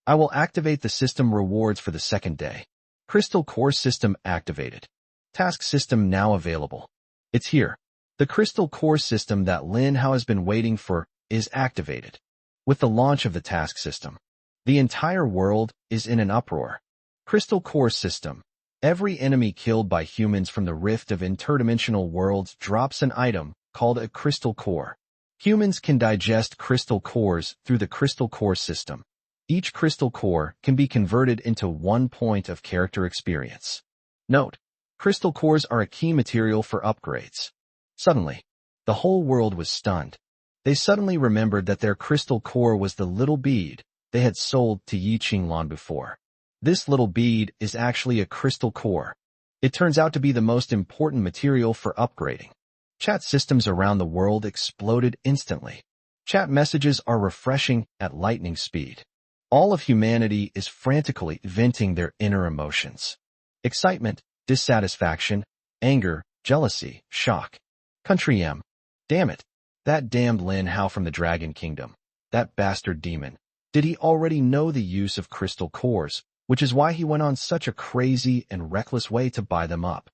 I will activate the system rewards for the second day. Crystal Core System activated. Task System now available. It's here. The Crystal Core System that Lin Hao has been waiting for is activated. With the launch of the task system, the entire world is in an uproar. Crystal Core System. Every enemy killed by humans from the rift of interdimensional worlds drops an item called a crystal core. Humans can digest crystal cores through the Crystal Core System. Each crystal core can be converted into 1 point of character experience. Note: crystal cores are a key material for upgrades. Suddenly, the whole world was stunned. They suddenly remembered that their crystal core was the little bead they had sold to Yi Qinglan before. This little bead is actually a crystal core. It turns out to be the most important material for upgrading. Chat systems around the world exploded instantly. Chat messages are refreshing at lightning speed. All of humanity is frantically venting their inner emotions. Excitement, dissatisfaction, anger, jealousy, shock. Country M. Damn it. That damned Lin Hao from the Dragon Kingdom. That bastard demon. Did he already know the use of crystal cores, which is why he went on such a crazy and reckless way to buy them up?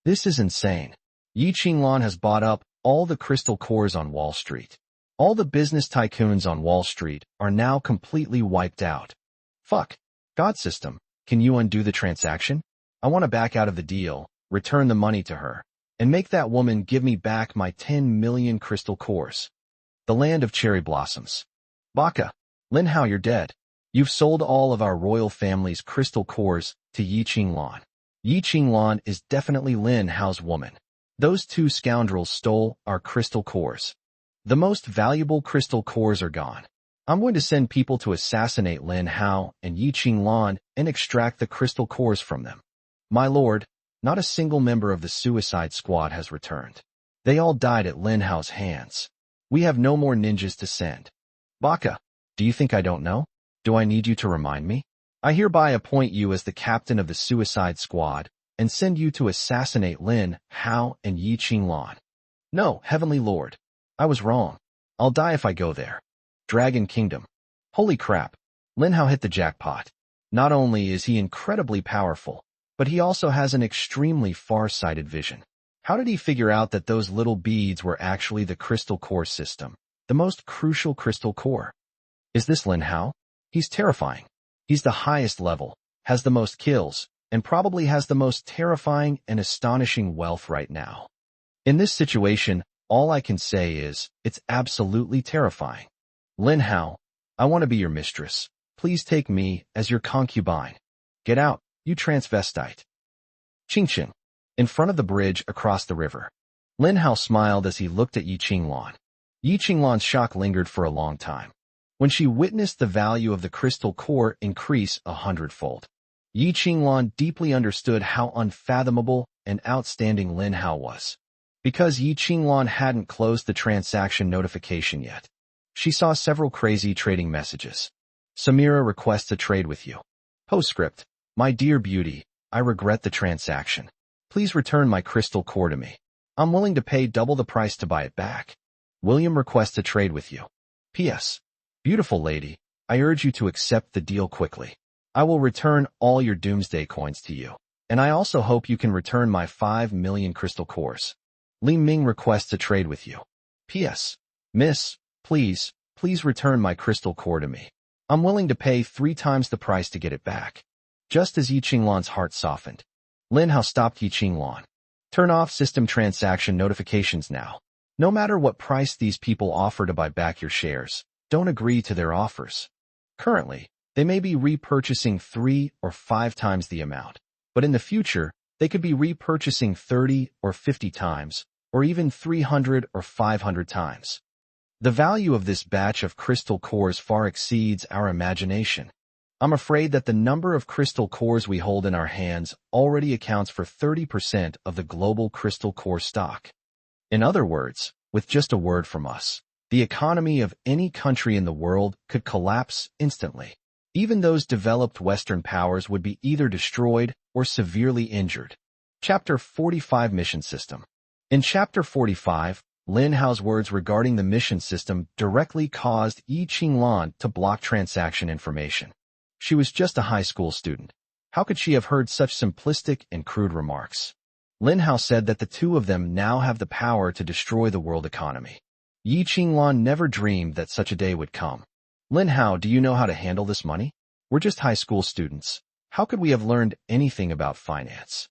This is insane. Yi Qinglan has bought up all the crystal cores on Wall Street. All the business tycoons on Wall Street are now completely wiped out. Fuck. God system, can you undo the transaction? I want to back out of the deal, return the money to her, and make that woman give me back my 10 million crystal cores. The land of cherry blossoms. Baka. Lin Hao, you're dead. You've sold all of our royal family's crystal cores to Yi Qinglan. Yi Qinglan is definitely Lin Hao's woman. Those two scoundrels stole our crystal cores. The most valuable crystal cores are gone. I'm going to send people to assassinate Lin Hao and Yi Qinglan and extract the crystal cores from them. My lord, not a single member of the suicide squad has returned. They all died at Lin Hao's hands. We have no more ninjas to send. Baka, do you think I don't know? Do I need you to remind me? I hereby appoint you as the captain of the suicide squad and send you to assassinate Lin Hao and Yi Qinglan. No, Heavenly Lord. I was wrong. I'll die if I go there. Dragon Kingdom. Holy crap. Lin Hao hit the jackpot. Not only is he incredibly powerful, but he also has an extremely far-sighted vision. How did he figure out that those little beads were actually the crystal core system, the most crucial crystal core? Is this Lin Hao? He's terrifying. He's the highest level, has the most kills, and probably has the most terrifying and astonishing wealth right now. In this situation, all I can say is, it's absolutely terrifying. Lin Hao, I want to be your mistress. Please take me as your concubine. Get out, you transvestite. Qingqing. In front of the bridge across the river. Lin Hao smiled as he looked at Yi Qinglan. Yi Qinglan's shock lingered for a long time. When she witnessed the value of the crystal core increase 100-fold, Yi Qinglan deeply understood how unfathomable and outstanding Lin Hao was. Because Yi Qinglan hadn't closed the transaction notification yet, she saw several crazy trading messages. Samira requests a trade with you. Postscript. My dear beauty, I regret the transaction. Please return my crystal core to me. I'm willing to pay double the price to buy it back. William requests a trade with you. P.S. Beautiful lady, I urge you to accept the deal quickly. I will return all your doomsday coins to you. And I also hope you can return my 5 million crystal cores. Li Ming requests a trade with you. P.S. Miss, please return my crystal core to me. I'm willing to pay 3 times the price to get it back. Just as Yi Qinglan's heart softened, Lin Hao stopped Yi Qinglan. Turn off system transaction notifications now. No matter what price these people offer to buy back your shares, don't agree to their offers. Currently, they may be repurchasing 3 or 5 times the amount, but in the future, they could be repurchasing 30 or 50 times, or even 300 or 500 times. The value of this batch of crystal cores far exceeds our imagination. I'm afraid that the number of crystal cores we hold in our hands already accounts for 30% of the global crystal core stock. In other words, with just a word from us, the economy of any country in the world could collapse instantly. Even those developed Western powers would be either destroyed or severely injured. Chapter 45 Mission System. In Chapter 45, Lin Hao's words regarding the mission system directly caused Yi Qinglan to block transaction information. She was just a high school student. How could she have heard such simplistic and crude remarks? Lin Hao said that the two of them now have the power to destroy the world economy. Yi Qinglan never dreamed that such a day would come. Lin Hao, do you know how to handle this money? We're just high school students. How could we have learned anything about finance?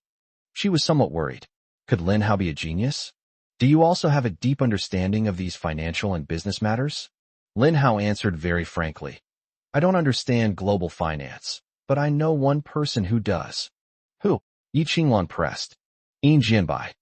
She was somewhat worried. Could Lin Hao be a genius? Do you also have a deep understanding of these financial and business matters? Lin Hao answered very frankly. I don't understand global finance, but I know one person who does. Who? Yi Qinglan pressed. Yin Jianbai.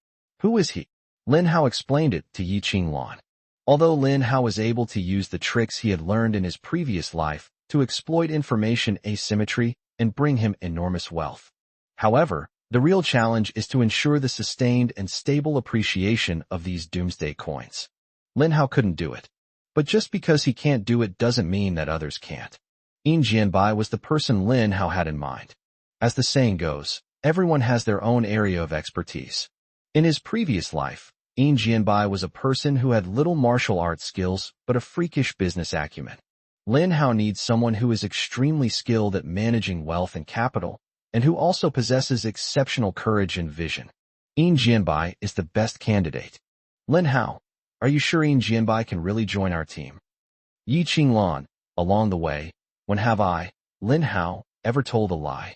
Who is he? Lin Hao explained it to Yi Qinglan. Although Lin Hao was able to use the tricks he had learned in his previous life to exploit information asymmetry and bring him enormous wealth. However, the real challenge is to ensure the sustained and stable appreciation of these doomsday coins. Lin Hao couldn't do it. But just because he can't do it doesn't mean that others can't. Yin Jianbai was the person Lin Hao had in mind. As the saying goes, everyone has their own area of expertise. In his previous life, Yin Jianbai was a person who had little martial arts skills but a freakish business acumen. Lin Hao needs someone who is extremely skilled at managing wealth and capital, and who also possesses exceptional courage and vision. Yin Jianbai is the best candidate. Lin Hao, are you sure Yin Jianbai can really join our team? Yi Qinglan, along the way, when have I, Lin Hao, ever told a lie?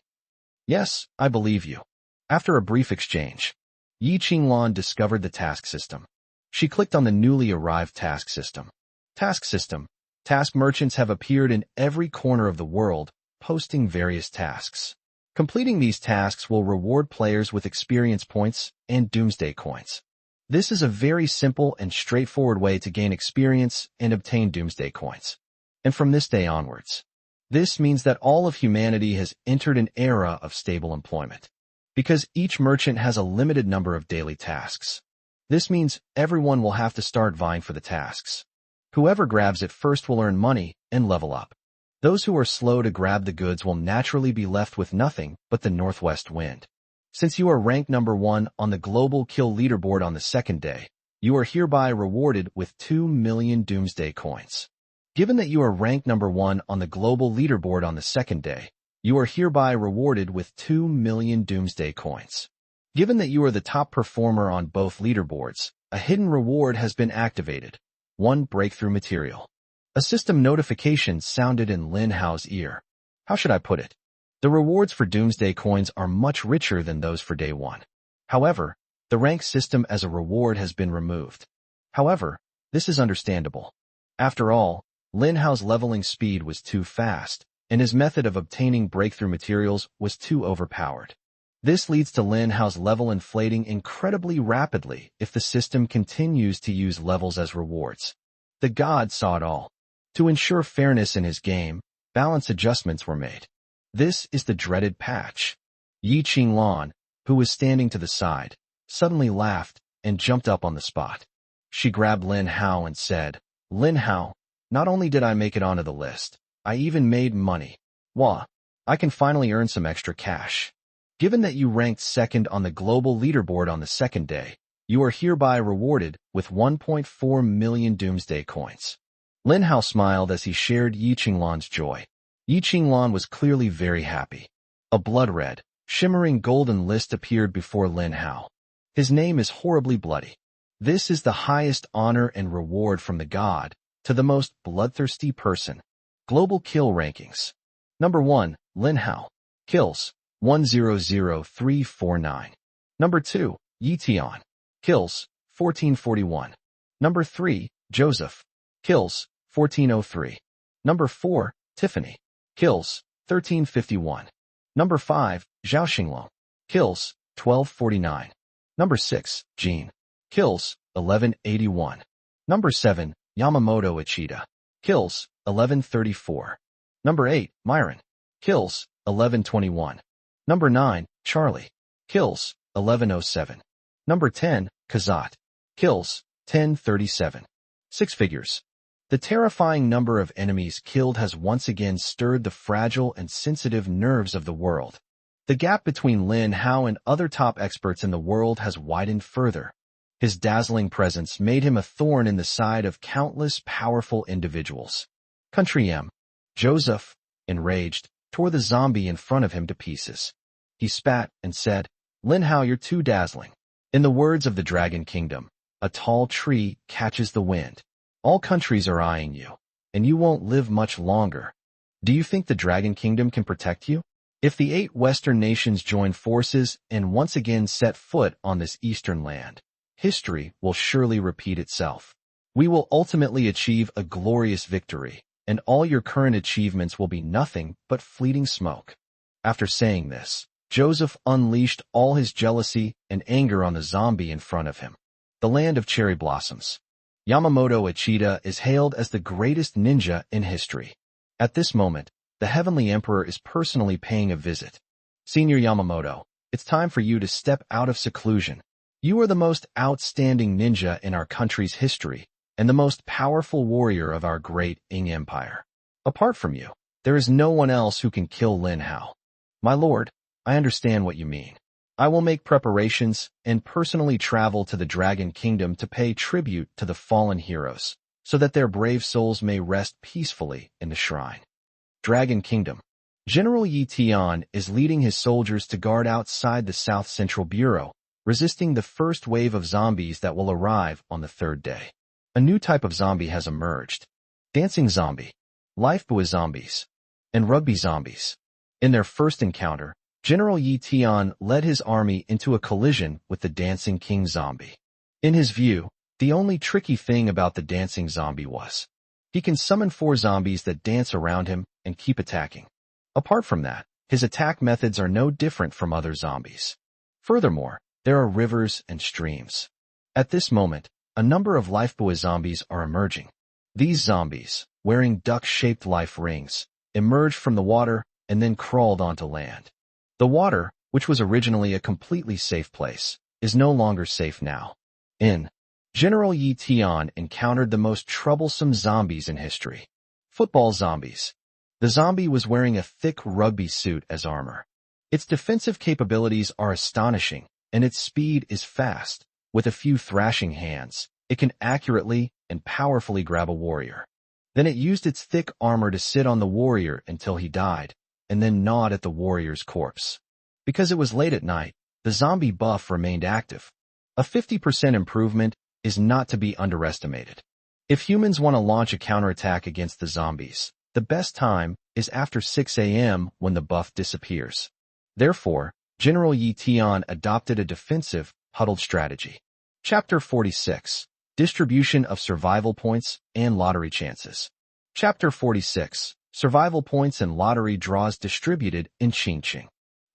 Yes, I believe you. After a brief exchange, Yi Qinglan discovered the task system. She clicked on the newly arrived task system. Task system. Task merchants have appeared in every corner of the world, posting various tasks. Completing these tasks will reward players with experience points and doomsday coins. This is a very simple and straightforward way to gain experience and obtain doomsday coins. And from this day onwards, this means that all of humanity has entered an era of stable employment. Because each merchant has a limited number of daily tasks. This means everyone will have to start vying for the tasks. Whoever grabs it first will earn money and level up. Those who are slow to grab the goods will naturally be left with nothing but the northwest wind. Since you are ranked number 1 on the global kill leaderboard on the second day, you are hereby rewarded with 2 million doomsday coins. Given that you are ranked number 1 on the global leaderboard on the second day, you are hereby rewarded with 2 million doomsday coins. Given that you are the top performer on both leaderboards, a hidden reward has been activated. 1 breakthrough material. A system notification sounded in Lin Hao's ear. How should I put it? The rewards for Doomsday coins are much richer than those for Day 1. However, the rank system as a reward has been removed. However, this is understandable. After all, Lin Hao's leveling speed was too fast, and his method of obtaining breakthrough materials was too overpowered. This leads to Lin Hao's level inflating incredibly rapidly if the system continues to use levels as rewards. The god saw it all. To ensure fairness in his game, balance adjustments were made. This is the dreaded patch. Yi Qinglan, who was standing to the side, suddenly laughed and jumped up on the spot. She grabbed Lin Hao and said, "Lin Hao, not only did I make it onto the list, I even made money. Wah, I can finally earn some extra cash. Given that you ranked second on the global leaderboard on the second day, you are hereby rewarded with 1.4 million Doomsday coins." Lin Hao smiled as he shared Yi Qinglan's joy. Yi Qinglan was clearly very happy. A blood-red, shimmering golden list appeared before Lin Hao. His name is horribly bloody. This is the highest honor and reward from the god to the most bloodthirsty person. Global kill rankings. Number 1, Lin Hao. Kills, 100349. Number 2, Yi Tian. Kills, 1441. Number 3, Joseph. Kills, 1403. Number 4, Tiffany. Kills, 1351. Number 5, Zhao Xinglong. Kills, 1249. Number 6, Jean. Kills, 1181. Number 7, Yamamoto Ichida. Kills, 1134. Number 8, Myron. Kills, 1121. Number 9, Charlie. Kills, 1107. Number 10, Kazat. Kills, 1037. 6 figures. The terrifying number of enemies killed has once again stirred the fragile and sensitive nerves of the world. The gap between Lin Hao and other top experts in the world has widened further. His dazzling presence made him a thorn in the side of countless powerful individuals. Country M. Joseph, enraged, tore the zombie in front of him to pieces. He spat and said, "Lin Hao, you're too dazzling." In the words of the Dragon Kingdom, a tall tree catches the wind. All countries are eyeing you, and you won't live much longer. Do you think the Dragon Kingdom can protect you? If the 8 Western nations join forces and once again set foot on this Eastern land, history will surely repeat itself. We will ultimately achieve a glorious victory, and all your current achievements will be nothing but fleeting smoke. After saying this, Joseph unleashed all his jealousy and anger on the zombie in front of him. The land of cherry blossoms. Yamamoto Ichida is hailed as the greatest ninja in history. At this moment, the Heavenly Emperor is personally paying a visit. Senior Yamamoto, it's time for you to step out of seclusion. You are the most outstanding ninja in our country's history, and the most powerful warrior of our great Ing Empire. Apart from you, there is no one else who can kill Lin Hao. My lord, I understand what you mean. I will make preparations and personally travel to the Dragon Kingdom to pay tribute to the fallen heroes, so that their brave souls may rest peacefully in the shrine. Dragon Kingdom. General Yi Tian is leading his soldiers to guard outside the South Central Bureau, resisting the first wave of zombies that will arrive on the 3rd day. A new type of zombie has emerged. Dancing zombie, lifebuoy zombies, and rugby zombies. In their first encounter, General Yi Tian led his army into a collision with the Dancing King zombie. In his view, the only tricky thing about the dancing zombie was he can summon 4 zombies that dance around him and keep attacking. Apart from that, his attack methods are no different from other zombies. Furthermore, there are rivers and streams. At this moment, a number of lifebuoy zombies are emerging. These zombies, wearing duck-shaped life rings, emerged from the water and then crawled onto land. The water, which was originally a completely safe place, is no longer safe now. General Yi Tian encountered the most troublesome zombies in history. Football zombies. The zombie was wearing a thick rugby suit as armor. Its defensive capabilities are astonishing, and its speed is fast. With a few thrashing hands, it can accurately and powerfully grab a warrior. Then it used its thick armor to sit on the warrior until he died, and then gnawed at the warrior's corpse. Because it was late at night, the zombie buff remained active. A 50% improvement is not to be underestimated. If humans want to launch a counterattack against the zombies, the best time is after 6 a.m. when the buff disappears. Therefore, General Yi Tian adopted a defensive, huddled strategy. Chapter 46. Distribution of Survival Points and Lottery Chances. Chapter 46. Survival Points and Lottery Draws distributed in Qingqing.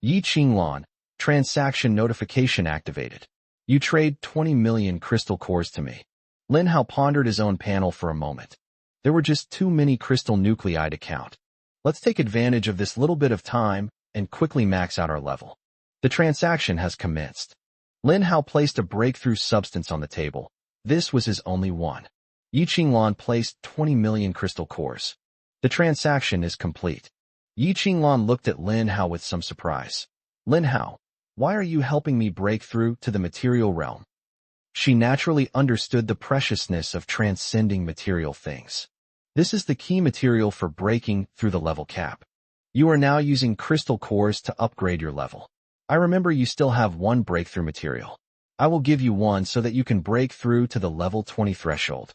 Yi Qinglan, transaction notification activated. You trade 20 million crystal cores to me. Lin Hao pondered his own panel for a moment. There were just too many crystal nuclei to count. Let's take advantage of this little bit of time and quickly max out our level. The transaction has commenced. Lin Hao placed a breakthrough substance on the table. This was his only one. Yi Qinglan placed 20 million crystal cores. The transaction is complete. Yi Qinglan looked at Lin Hao with some surprise. Lin Hao, why are you helping me break through to the material realm? She naturally understood the preciousness of transcending material things. This is the key material for breaking through the level cap. You are now using crystal cores to upgrade your level. I remember you still have one breakthrough material. I will give you one so that you can break through to the level 20 threshold.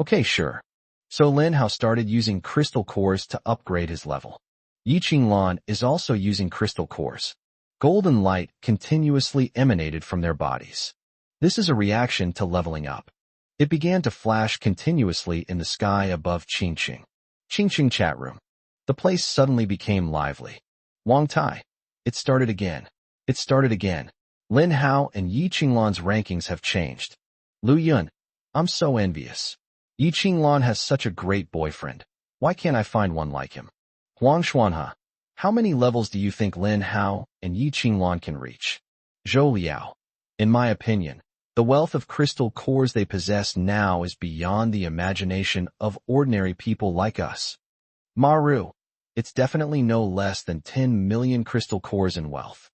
Okay, sure. So Lin Hao started using crystal cores to upgrade his level. Yi Qinglan is also using crystal cores. Golden light continuously emanated from their bodies. This is a reaction to leveling up. It began to flash continuously in the sky above Qingqing. Qingqing chat room. The place suddenly became lively. Wang Tai. It started again. It started again. Lin Hao and Yi Qinglan's rankings have changed. Lu Yun. I'm so envious. Yi Qinglan has such a great boyfriend. Why can't I find one like him? Huang Xuanhe. How many levels do you think Lin Hao and Yi Qinglan can reach? Zhou Liao. In my opinion, the wealth of crystal cores they possess now is beyond the imagination of ordinary people like us. Maru. It's definitely no less than 10 million crystal cores in wealth.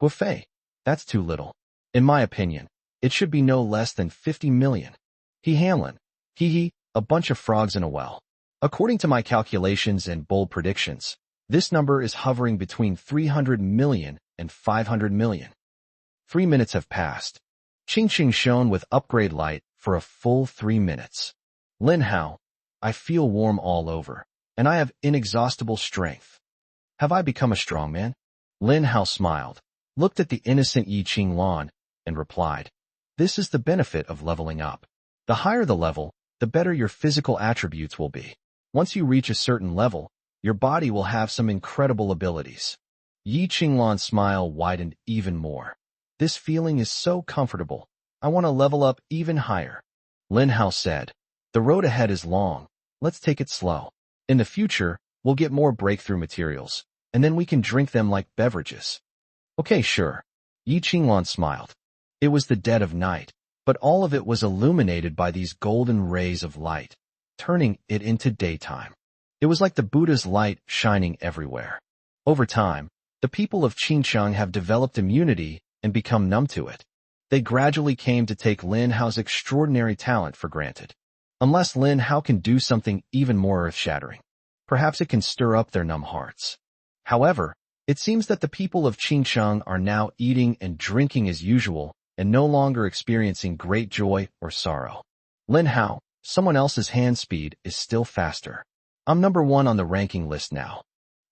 Guofei. That's too little. In my opinion, it should be no less than 50 million. He Hanlon. A bunch of frogs in a well. According to my calculations and bold predictions, this number is hovering between 300 million and 500 million. 3 minutes have passed. Qingqing shone with upgrade light for a full 3 minutes. Lin Hao, I feel warm all over, and I have inexhaustible strength. Have I become a strongman? Lin Hao smiled, looked at the innocent Yi Qinglan, and replied, this is the benefit of leveling up. The higher the level, the better your physical attributes will be. Once you reach a certain level, your body will have some incredible abilities. Yi Qinglan's smile widened even more. This feeling is so comfortable. I want to level up even higher. Lin Hao said, the road ahead is long. Let's take it slow. In the future, we'll get more breakthrough materials, and then we can drink them like beverages. Okay, sure. Yi Qinglan smiled. It was the dead of night, but all of it was illuminated by these golden rays of light, turning it into daytime. It was like the Buddha's light shining everywhere. Over time, the people of Qingqiang have developed immunity and become numb to it. They gradually came to take Lin Hao's extraordinary talent for granted. Unless Lin Hao can do something even more earth-shattering, perhaps it can stir up their numb hearts. However, it seems that the people of Qingqiang are now eating and drinking as usual and no longer experiencing great joy or sorrow. Lin Hao, someone else's hand speed is still faster. I'm number 1 on the ranking list now.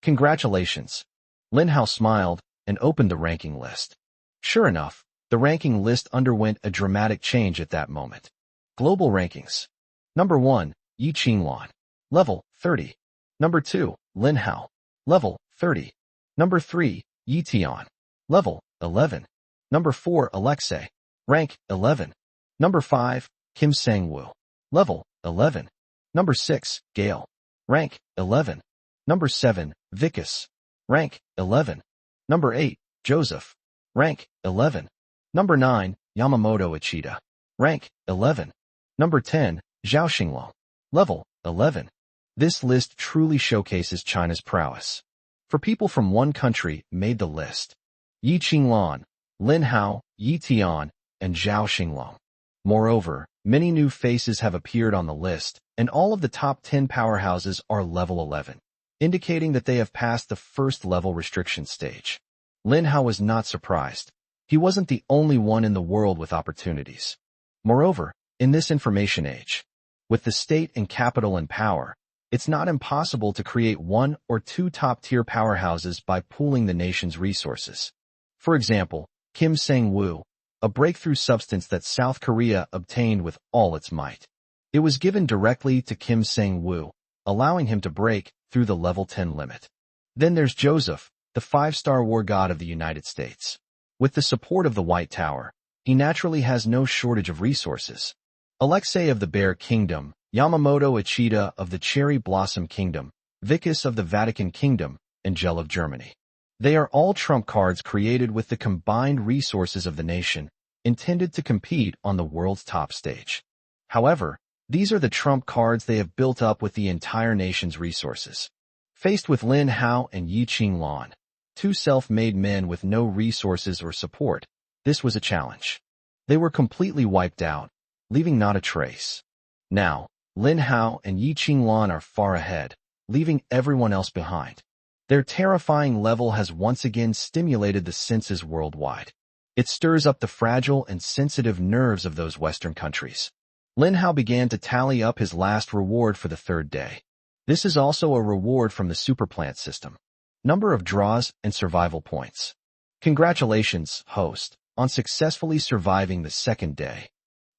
Congratulations. Lin Hao smiled and opened the ranking list. Sure enough, the ranking list underwent a dramatic change at that moment. Global rankings. Number 1, Yi Qinglan. Level 30. Number 2, Lin Hao. Level 30. Number 3, Yi Tian. Level 11. Number 4, Alexei. Rank 11. Number 5, Kim Sang-woo. Level 11. Number 6, Gale. Rank 11. Number 7, Vikas. Rank 11. Number 8, Joseph. Rank 11. Number 9, Yamamoto Ichida. Rank 11. Number 10, Zhao Xinglong. Level 11. This list truly showcases China's prowess. For people from one country made the list. Yi Qinglan, Lin Hao, Yi Tian, and Zhao Xinglong. Moreover, many new faces have appeared on the list, and all of the top 10 powerhouses are level 11, indicating that they have passed the first level restriction stage. Lin Hao was not surprised. He wasn't the only one in the world with opportunities. Moreover, in this information age, with the state and capital in power, it's not impossible to create one or two top-tier powerhouses by pooling the nation's resources. For example, Kim Sang-woo, a breakthrough substance that South Korea obtained with all its might. It was given directly to Kim Sang-woo, allowing him to break through the level 10 limit. Then there's Joseph, the 5-star war god of the United States. With the support of the White Tower, he naturally has no shortage of resources. Alexei of the Bear Kingdom, Yamamoto Ichida of the Cherry Blossom Kingdom, Vicus of the Vatican Kingdom, and Gel of Germany. They are all trump cards created with the combined resources of the nation, intended to compete on the world's top stage. However, these are the trump cards they have built up with the entire nation's resources. Faced with Lin Hao and Yi Qinglan, two self-made men with no resources or support, this was a challenge. They were completely wiped out, leaving not a trace. Now, Lin Hao and Yi Qinglan are far ahead, leaving everyone else behind. Their terrifying level has once again stimulated the senses worldwide. It stirs up the fragile and sensitive nerves of those Western countries. Lin Hao began to tally up his last reward for the third day. This is also a reward from the superplant system. Number of draws and survival points. Congratulations, host, on successfully surviving the second day.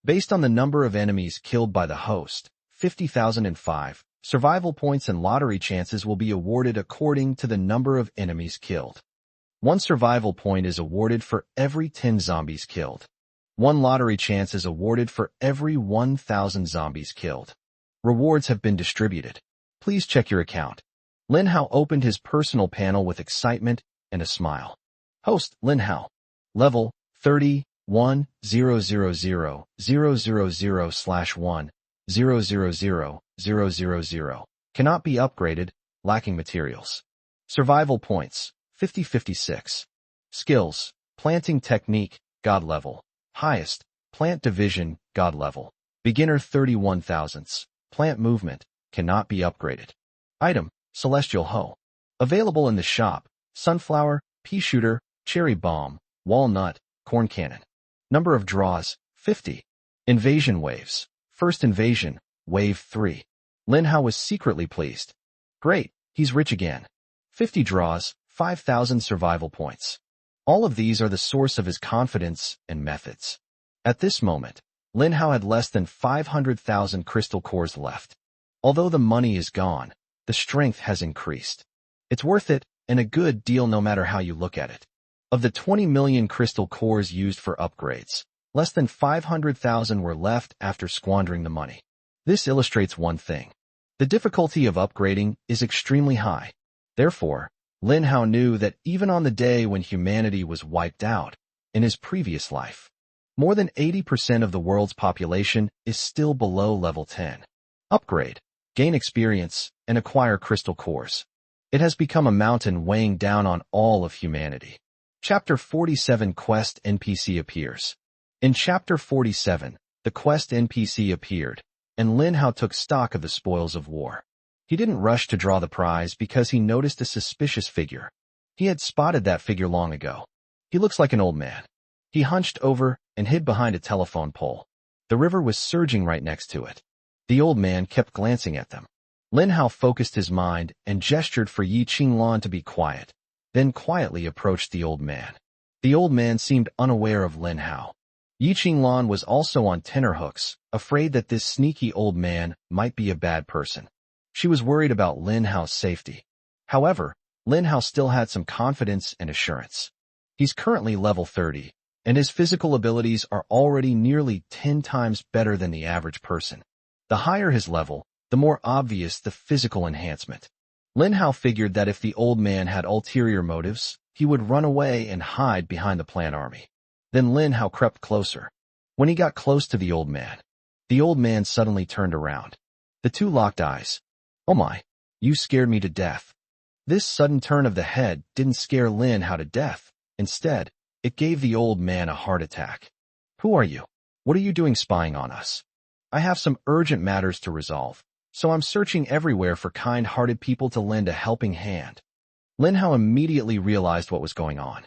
Based on the number of enemies killed by the host, 50,005, survival points and lottery chances will be awarded according to the number of enemies killed. 1 survival point is awarded for every 10 zombies killed. 1 lottery chance is awarded for every 1,000 zombies killed. Rewards have been distributed. Please check your account. Lin Hao opened his personal panel with excitement and a smile. Host, Lin Hao. Level, 30-1-000/1-000-000. Cannot be upgraded, lacking materials. Survival points, 50-56. Skills, planting technique, God level. Highest, plant division, God level. Beginner 31 thousandths. Plant movement, cannot be upgraded. Item, Celestial Hoe. Available in the shop, sunflower, pea shooter, cherry bomb, walnut, corn cannon. Number of draws, 50. Invasion waves. First invasion, wave 3. Lin Hao was secretly pleased. Great, he's rich again. 50 draws, 5,000 survival points. All of these are the source of his confidence and methods. At this moment, Lin Hao had less than 500,000 crystal cores left. Although the money is gone, the strength has increased. It's worth it, and a good deal no matter how you look at it. Of the 20 million crystal cores used for upgrades, less than 500,000 were left after squandering the money. This illustrates one thing. The difficulty of upgrading is extremely high. Therefore, Lin Hao knew that even on the day when humanity was wiped out, in his previous life, more than 80% of the world's population is still below level 10. Upgrade, gain experience, and acquire crystal cores. It has become a mountain weighing down on all of humanity. Chapter 47 Quest NPC appears. In Chapter 47, the Quest NPC appeared, and Lin Hao took stock of the spoils of war. He didn't rush to draw the prize because he noticed a suspicious figure. He had spotted that figure long ago. He looks like an old man. He hunched over and hid behind a telephone pole. The river was surging right next to it. The old man kept glancing at them. Lin Hao focused his mind and gestured for Yi Qinglan to be quiet, then quietly approached the old man. The old man seemed unaware of Lin Hao. Yi Qinglan was also on tenterhooks, afraid that this sneaky old man might be a bad person. She was worried about Lin Hao's safety. However, Lin Hao still had some confidence and assurance. He's currently level 30, and his physical abilities are already nearly 10 times better than the average person. The higher his level, the more obvious the physical enhancement. Lin Hao figured that if the old man had ulterior motives, he would run away and hide behind the plant army. Then Lin Hao crept closer. When he got close to the old man suddenly turned around. The two locked eyes. Oh my, you scared me to death. This sudden turn of the head didn't scare Lin Hao to death. Instead, it gave the old man a heart attack. Who are you? What are you doing spying on us? I have some urgent matters to resolve, so I'm searching everywhere for kind-hearted people to lend a helping hand. Lin Hao immediately realized what was going on.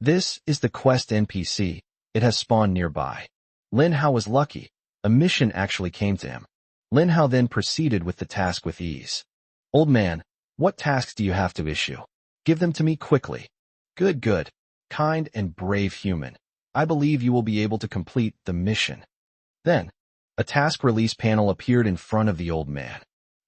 This is the quest NPC. It has spawned nearby. Lin Hao was lucky. A mission actually came to him. Lin Hao then proceeded with the task with ease. Old man, what tasks do you have to issue? Give them to me quickly. Good, good. Kind and brave human. I believe you will be able to complete the mission. Then, a task release panel appeared in front of the old man.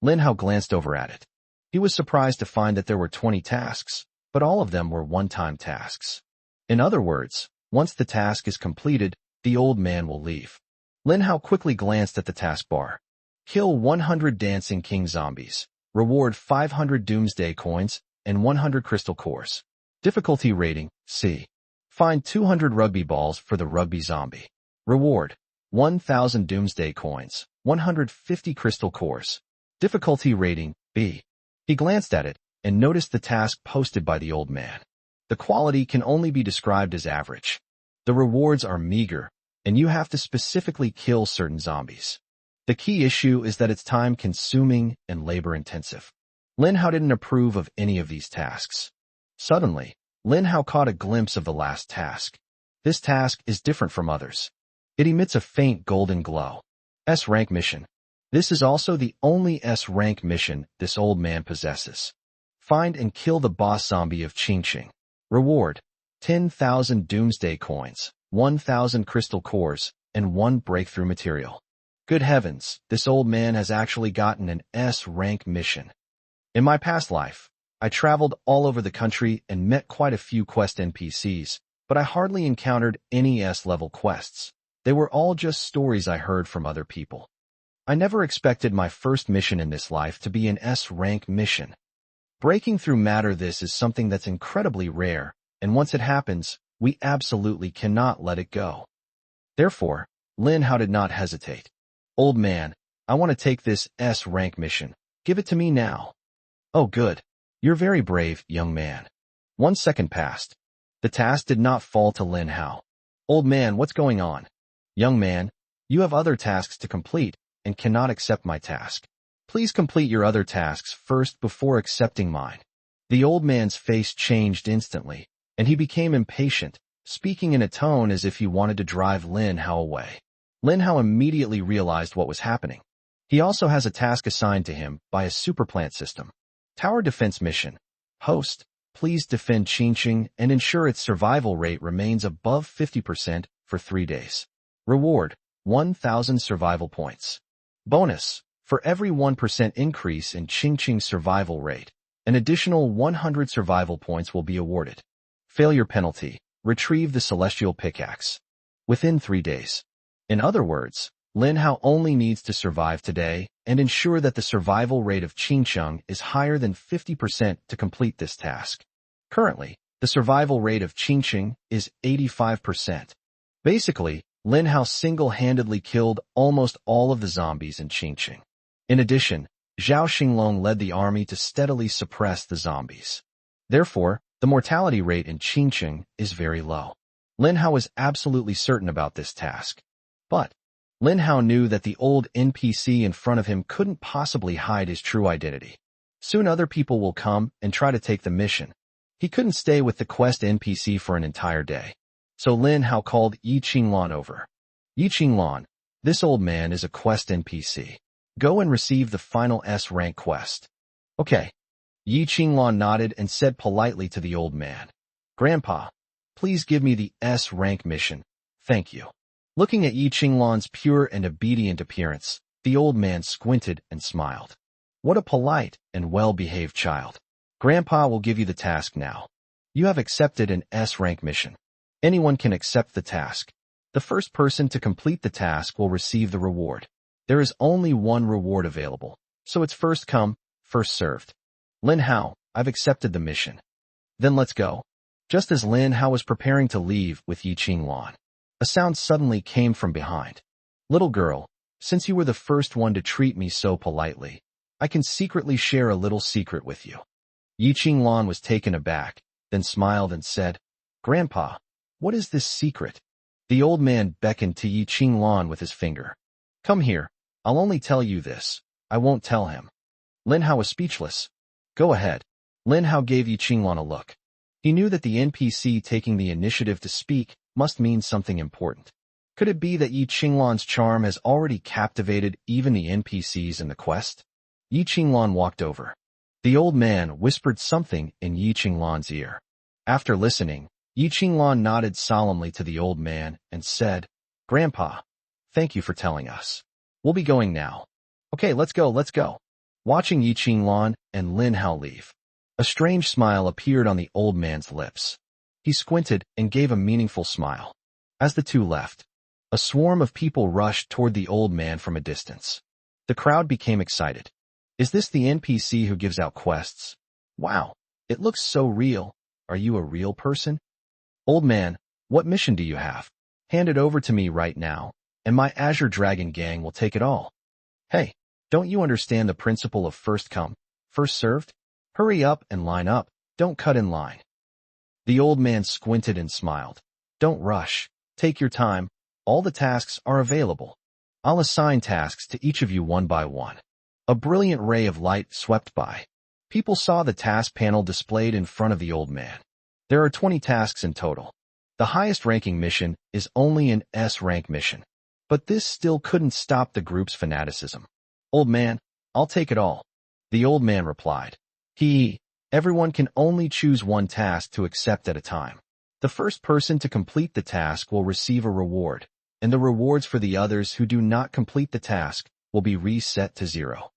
Lin Hao glanced over at it. He was surprised to find that there were 20 tasks, but all of them were one-time tasks. In other words, once the task is completed, the old man will leave. Lin Hao quickly glanced at the taskbar. Kill 100 Dancing King zombies. Reward 500 Doomsday coins and 100 crystal cores. Difficulty rating, C. Find 200 rugby balls for the rugby zombie. Reward, 1,000 Doomsday coins, 150 crystal cores. Difficulty rating, B. He glanced at it and noticed the task posted by the old man. The quality can only be described as average. The rewards are meager, and you have to specifically kill certain zombies. The key issue is that it's time-consuming and labor-intensive. Lin Hao didn't approve of any of these tasks. Suddenly, Lin Hao caught a glimpse of the last task. This task is different from others. It emits a faint golden glow. S-rank mission. This is also the only S-rank mission this old man possesses. Find and kill the boss zombie of Qingqing. Reward, 10,000 Doomsday coins, 1,000 crystal cores, and 1 breakthrough material. Good heavens, this old man has actually gotten an S-rank mission. In my past life, I traveled all over the country and met quite a few quest NPCs, but I hardly encountered any S-level quests. They were all just stories I heard from other people. I never expected my first mission in this life to be an S-rank mission. Breaking through matter, this is something that's incredibly rare, and once it happens, we absolutely cannot let it go. Therefore, Lin Hao did not hesitate. Old man, I want to take this S-rank mission. Give it to me now. Oh good. You're very brave, young man. 1 second passed. The task did not fall to Lin Hao. Old man, what's going on? Young man, you have other tasks to complete and cannot accept my task. Please complete your other tasks first before accepting mine. The old man's face changed instantly, and he became impatient, speaking in a tone as if he wanted to drive Lin Hao away. Lin Hao immediately realized what was happening. He also has a task assigned to him by a superplant system. Tower defense mission. Host, please defend Qingqing and ensure its survival rate remains above 50% for 3 days. Reward, 1,000 survival points. Bonus, for every 1% increase in Qingqing's survival rate, an additional 100 survival points will be awarded. Failure penalty, retrieve the celestial pickaxe. Within 3 days. In other words, Lin Hao only needs to survive today and ensure that the survival rate of Qingqing is higher than 50% to complete this task. Currently, the survival rate of Qingqing is 85%. Basically, Lin Hao single-handedly killed almost all of the zombies in Qingqing. In addition, Zhao Xinglong led the army to steadily suppress the zombies. Therefore, the mortality rate in Qingqing is very low. Lin Hao was absolutely certain about this task. But Lin Hao knew that the old NPC in front of him couldn't possibly hide his true identity. Soon other people will come and try to take the mission. He couldn't stay with the quest NPC for an entire day. So Lin Hao called Yi Qinglan over. Yi Qinglan, this old man is a quest NPC. Go and receive the final S-rank quest. Okay. Yi Qinglan nodded and said politely to the old man. Grandpa, please give me the S-rank mission. Thank you. Looking at Yi Qinglan's pure and obedient appearance, the old man squinted and smiled. What a polite and well-behaved child. Grandpa will give you the task now. You have accepted an S-rank mission. Anyone can accept the task. The first person to complete the task will receive the reward. There is only one reward available, so it's first come, first served. Lin Hao, I've accepted the mission. Then let's go. Just as Lin Hao was preparing to leave with Yi Qinglan, a sound suddenly came from behind. Little girl, since you were the first one to treat me so politely, I can secretly share a little secret with you. Yi Qinglan was taken aback, then smiled and said, Grandpa, what is this secret? The old man beckoned to Yi Qinglan with his finger. Come here, I'll only tell you this. I won't tell him. Lin Hao was speechless. Go ahead. Lin Hao gave Yi Qinglan a look. He knew that the NPC taking the initiative to speak must mean something important. Could it be that Yi Qinglan's charm has already captivated even the NPCs in the quest? Yi Qinglan walked over. The old man whispered something in Yi Qinglan's ear. After listening, Yi Qinglan nodded solemnly to the old man and said, "Grandpa, thank you for telling us. We'll be going now." "Okay, let's go. Watching Yi Qinglan and Lin Hao leave, a strange smile appeared on the old man's lips. He squinted and gave a meaningful smile. As the two left, a swarm of people rushed toward the old man from a distance. The crowd became excited. "Is this the NPC who gives out quests? Wow, it looks so real. Are you a real person? Old man, what mission do you have? Hand it over to me right now, and my Azure Dragon gang will take it all." "Hey, don't you understand the principle of first come, first served? Hurry up and line up, don't cut in line." The old man squinted and smiled. "Don't rush, take your time, all the tasks are available. I'll assign tasks to each of you one by one." A brilliant ray of light swept by. People saw the task panel displayed in front of the old man. There are 20 tasks in total. The highest ranking mission is only an S-rank mission. But this still couldn't stop the group's fanaticism. "Old man, I'll take it all," the old man replied. Everyone can only choose one task to accept at a time. The first person to complete the task will receive a reward, and the rewards for the others who do not complete the task will be reset to 0.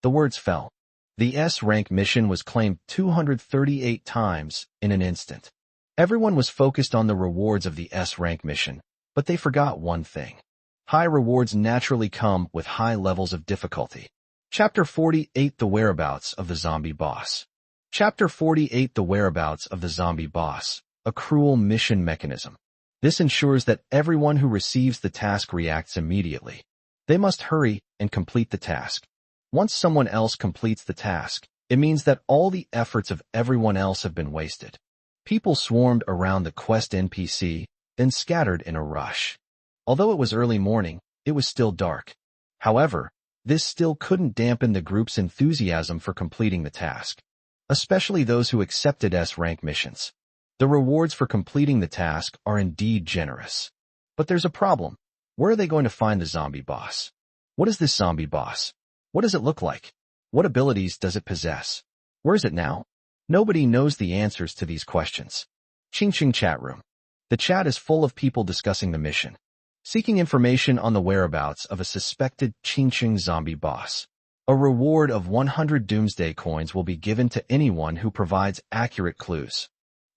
The words fell. The S-rank mission was claimed 238 times in an instant. Everyone was focused on the rewards of the S-rank mission, but they forgot one thing. High rewards naturally come with high levels of difficulty. Chapter 48: The Whereabouts of the Zombie Boss. Chapter 48: The Whereabouts of the Zombie Boss, a cruel mission mechanism. This ensures that everyone who receives the task reacts immediately. They must hurry and complete the task. Once someone else completes the task, it means that all the efforts of everyone else have been wasted. People swarmed around the quest NPC, then scattered in a rush. Although it was early morning, it was still dark. However, this still couldn't dampen the group's enthusiasm for completing the task, especially those who accepted S-rank missions. The rewards for completing the task are indeed generous. But there's a problem. Where are they going to find the zombie boss? What is this zombie boss? What does it look like? What abilities does it possess? Where is it now? Nobody knows the answers to these questions. Ching chat room. The chat is full of people discussing the mission, seeking information on the whereabouts of a suspected Ching zombie boss. A reward of 100 Doomsday coins will be given to anyone who provides accurate clues.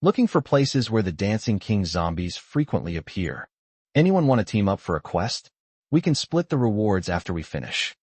Looking for places where the Dancing King zombies frequently appear. Anyone want to team up for a quest? We can split the rewards after we finish.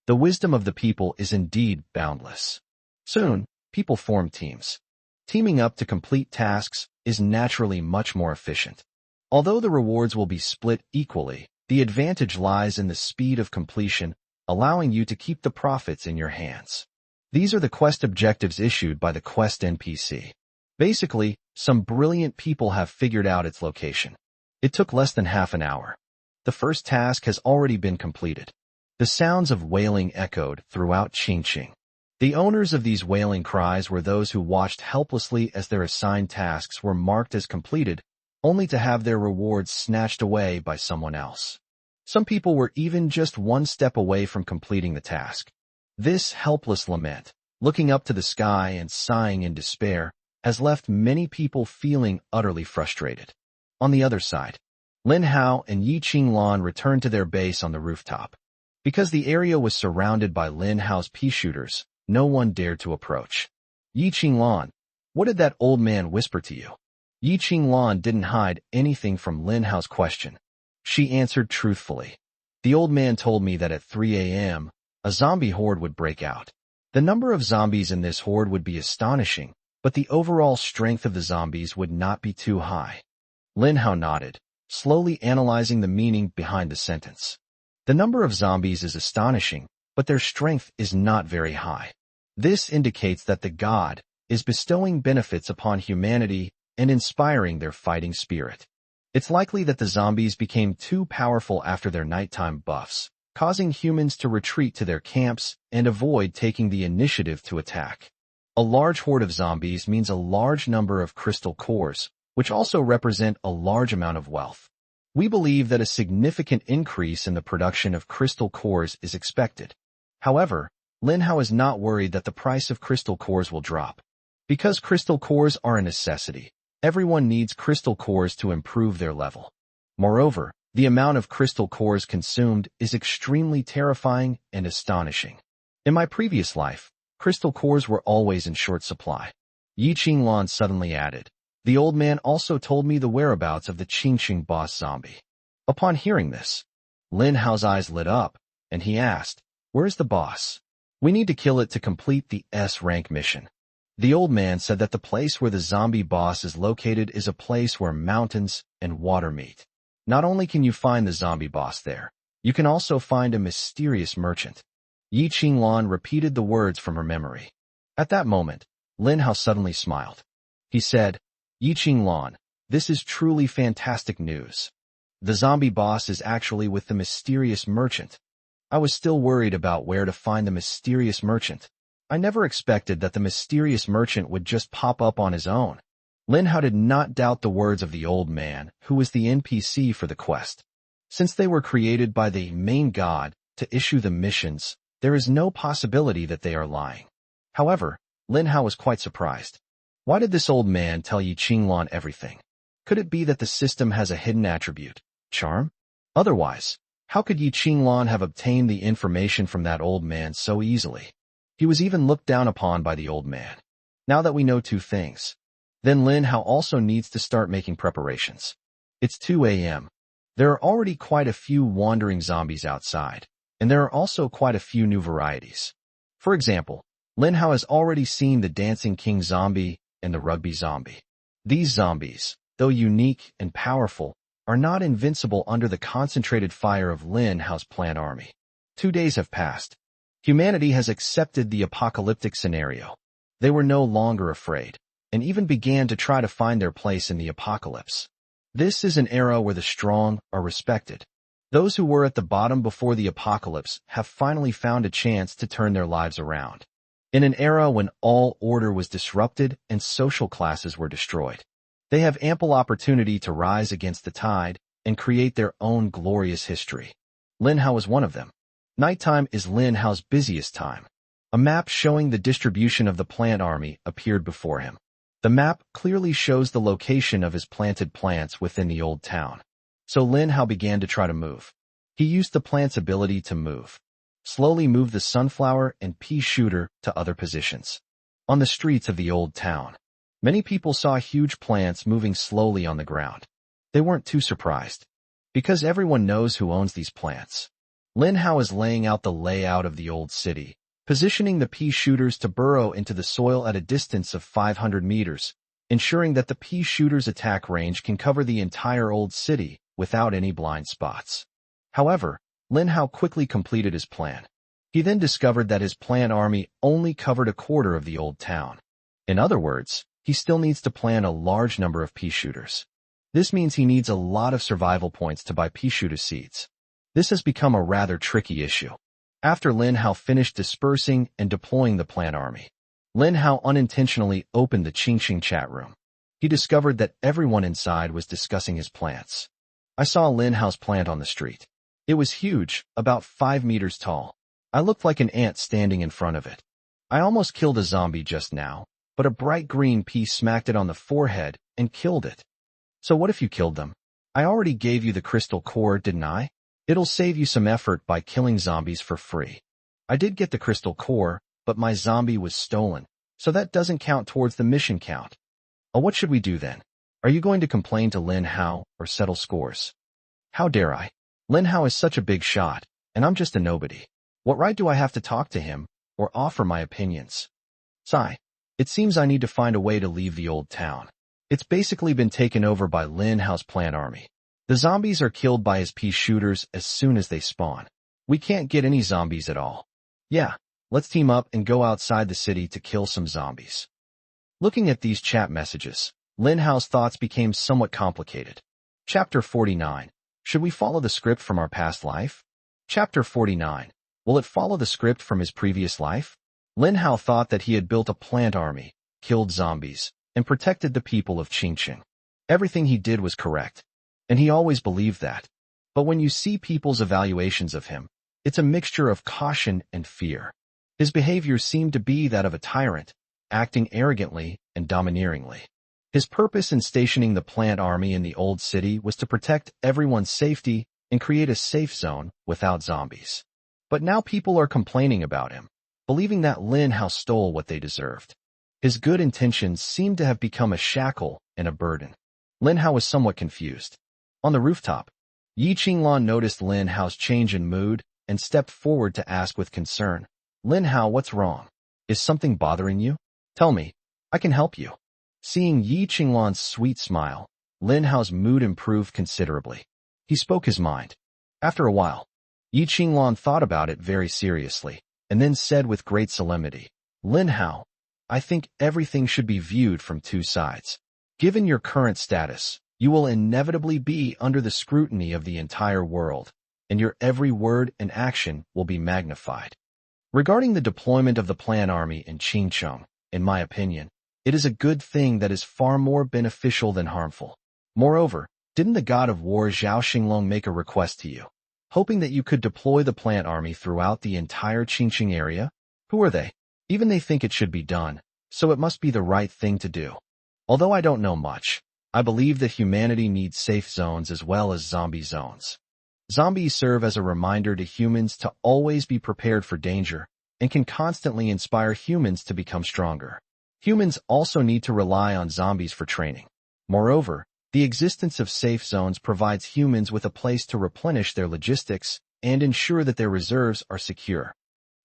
The wisdom of the people is indeed boundless. Soon, people form teams. Teaming up to complete tasks is naturally much more efficient. Although the rewards will be split equally, the advantage lies in the speed of completion, allowing you to keep the profits in your hands. These are the quest objectives issued by the quest NPC. Basically, some brilliant people have figured out its location. It took less than half an hour. The first task has already been completed. The sounds of wailing echoed throughout Qingqing. The owners of these wailing cries were those who watched helplessly as their assigned tasks were marked as completed, only to have their rewards snatched away by someone else. Some people were even just one step away from completing the task. This helpless lament, looking up to the sky and sighing in despair, has left many people feeling utterly frustrated. On the other side, Lin Hao and Yi Qinglan returned to their base on the rooftop. Because the area was surrounded by Lin Hao's pea shooters, no one dared to approach. "Yi Qinglan, what did that old man whisper to you?" Yi Qinglan didn't hide anything from Lin Hao's question. She answered truthfully. "The old man told me that at 3 a.m., a zombie horde would break out. The number of zombies in this horde would be astonishing, but the overall strength of the zombies would not be too high." Lin Hao nodded, slowly analyzing the meaning behind the sentence. The number of zombies is astonishing, but their strength is not very high. This indicates that the god is bestowing benefits upon humanity and inspiring their fighting spirit. It's likely that the zombies became too powerful after their nighttime buffs, causing humans to retreat to their camps and avoid taking the initiative to attack. A large horde of zombies means a large number of crystal cores, which also represent a large amount of wealth. We believe that a significant increase in the production of crystal cores is expected. However, Lin Hao is not worried that the price of crystal cores will drop. Because crystal cores are a necessity, everyone needs crystal cores to improve their level. Moreover, the amount of crystal cores consumed is extremely terrifying and astonishing. In my previous life, crystal cores were always in short supply. Yi Qinglan suddenly added. The old man also told me the whereabouts of the Qingqing boss zombie. Upon hearing this, Lin Hao's eyes lit up, and he asked, "Where's the boss? We need to kill it to complete the S-rank mission." The old man said that the place where the zombie boss is located is a place where mountains and water meet. Not only can you find the zombie boss there, you can also find a mysterious merchant. Yi Qinglan repeated the words from her memory. At that moment, Lin Hao suddenly smiled. He said, "Yi Qinglan, this is truly fantastic news. The zombie boss is actually with the mysterious merchant. I was still worried about where to find the mysterious merchant. I never expected that the mysterious merchant would just pop up on his own." Lin Hao did not doubt the words of the old man, who was the NPC for the quest. Since they were created by the main god to issue the missions, there is no possibility that they are lying. However, Lin Hao was quite surprised. Why did this old man tell Yi Qinglan everything? Could it be that the system has a hidden attribute, charm? Otherwise, how could Yi Qinglan have obtained the information from that old man so easily? He was even looked down upon by the old man. Now that we know two things, then Lin Hao also needs to start making preparations. It's 2 a.m. There are already quite a few wandering zombies outside, and there are also quite a few new varieties. For example, Lin Hao has already seen the Dancing King zombie and the Rugby zombie. These zombies, though unique and powerful, are not invincible under the concentrated fire of Lin Hao's plant army. 2 days have passed. Humanity has accepted the apocalyptic scenario. They were no longer afraid, and even began to try to find their place in the apocalypse. This is an era where the strong are respected. Those who were at the bottom before the apocalypse have finally found a chance to turn their lives around. In an era when all order was disrupted and social classes were destroyed, they have ample opportunity to rise against the tide and create their own glorious history. Lin Hao is one of them. Nighttime is Lin Hao's busiest time. A map showing the distribution of the plant army appeared before him. The map clearly shows the location of his planted plants within the old town. So Lin Hao began to try to move. He used the plant's ability to move. Slowly move the sunflower and pea shooter to other positions. On the streets of the old town, many people saw huge plants moving slowly on the ground. They weren't too surprised, because everyone knows who owns these plants. Lin Hao is laying out the layout of the old city, positioning the pea shooters to burrow into the soil at a distance of 500 meters, ensuring that the pea shooters' attack range can cover the entire old city without any blind spots. However, Lin Hao quickly completed his plan. He then discovered that his plant army only covered a quarter of the old town. In other words, he still needs to plant a large number of pea shooters. This means he needs a lot of survival points to buy pea shooter seeds. This has become a rather tricky issue. After Lin Hao finished dispersing and deploying the plant army, Lin Hao unintentionally opened the Qingqing chat room. He discovered that everyone inside was discussing his plants. I saw Lin Hao's plant on the street. It was huge, about 5 meters tall. I looked like an ant standing in front of it. I almost killed a zombie just now, but a bright green pea smacked it on the forehead and killed it. So what if you killed them? I already gave you the crystal core, didn't I? It'll save you some effort by killing zombies for free. I did get the crystal core, but my zombie was stolen, so that doesn't count towards the mission count. Oh, what should we do then? Are you going to complain to Lin Hao or settle scores? How dare I? Lin Hao is such a big shot, and I'm just a nobody. What right do I have to talk to him or offer my opinions? Sigh. It seems I need to find a way to leave the old town. It's basically been taken over by Lin Hao's plant army. The zombies are killed by his pea shooters as soon as they spawn. We can't get any zombies at all. Yeah, let's team up and go outside the city to kill some zombies. Looking at these chat messages, Lin Hao's thoughts became somewhat complicated. Chapter 49. Should we follow the script from our past life? Chapter 49. Will it follow the script from his previous life? Lin Hao thought that he had built a plant army, killed zombies, and protected the people of Qingqing. Everything he did was correct, and he always believed that. But when you see people's evaluations of him, it's a mixture of caution and fear. His behavior seemed to be that of a tyrant, acting arrogantly and domineeringly. His purpose in stationing the plant army in the old city was to protect everyone's safety and create a safe zone without zombies. But now people are complaining about him, believing that Lin Hao stole what they deserved. His good intentions seemed to have become a shackle and a burden. Lin Hao was somewhat confused. On the rooftop, Yi Qinglan noticed Lin Hao's change in mood and stepped forward to ask with concern, "Lin Hao, what's wrong? Is something bothering you? Tell me, I can help you." Seeing Yi Qinglan's sweet smile, Lin Hao's mood improved considerably. He spoke his mind. After a while, Yi Qinglan thought about it very seriously, and then said with great solemnity, "Lin Hao, I think everything should be viewed from two sides. Given your current status, you will inevitably be under the scrutiny of the entire world, and your every word and action will be magnified. Regarding the deployment of the plant army in Qingcheng, in my opinion, it is a good thing that is far more beneficial than harmful. Moreover, didn't the god of war Zhao Xinglong make a request to you, hoping that you could deploy the plant army throughout the entire Qingqing area? Who are they? Even they think it should be done, so it must be the right thing to do. Although I don't know much, I believe that humanity needs safe zones as well as zombie zones. Zombies serve as a reminder to humans to always be prepared for danger and can constantly inspire humans to become stronger. Humans also need to rely on zombies for training. Moreover, the existence of safe zones provides humans with a place to replenish their logistics and ensure that their reserves are secure.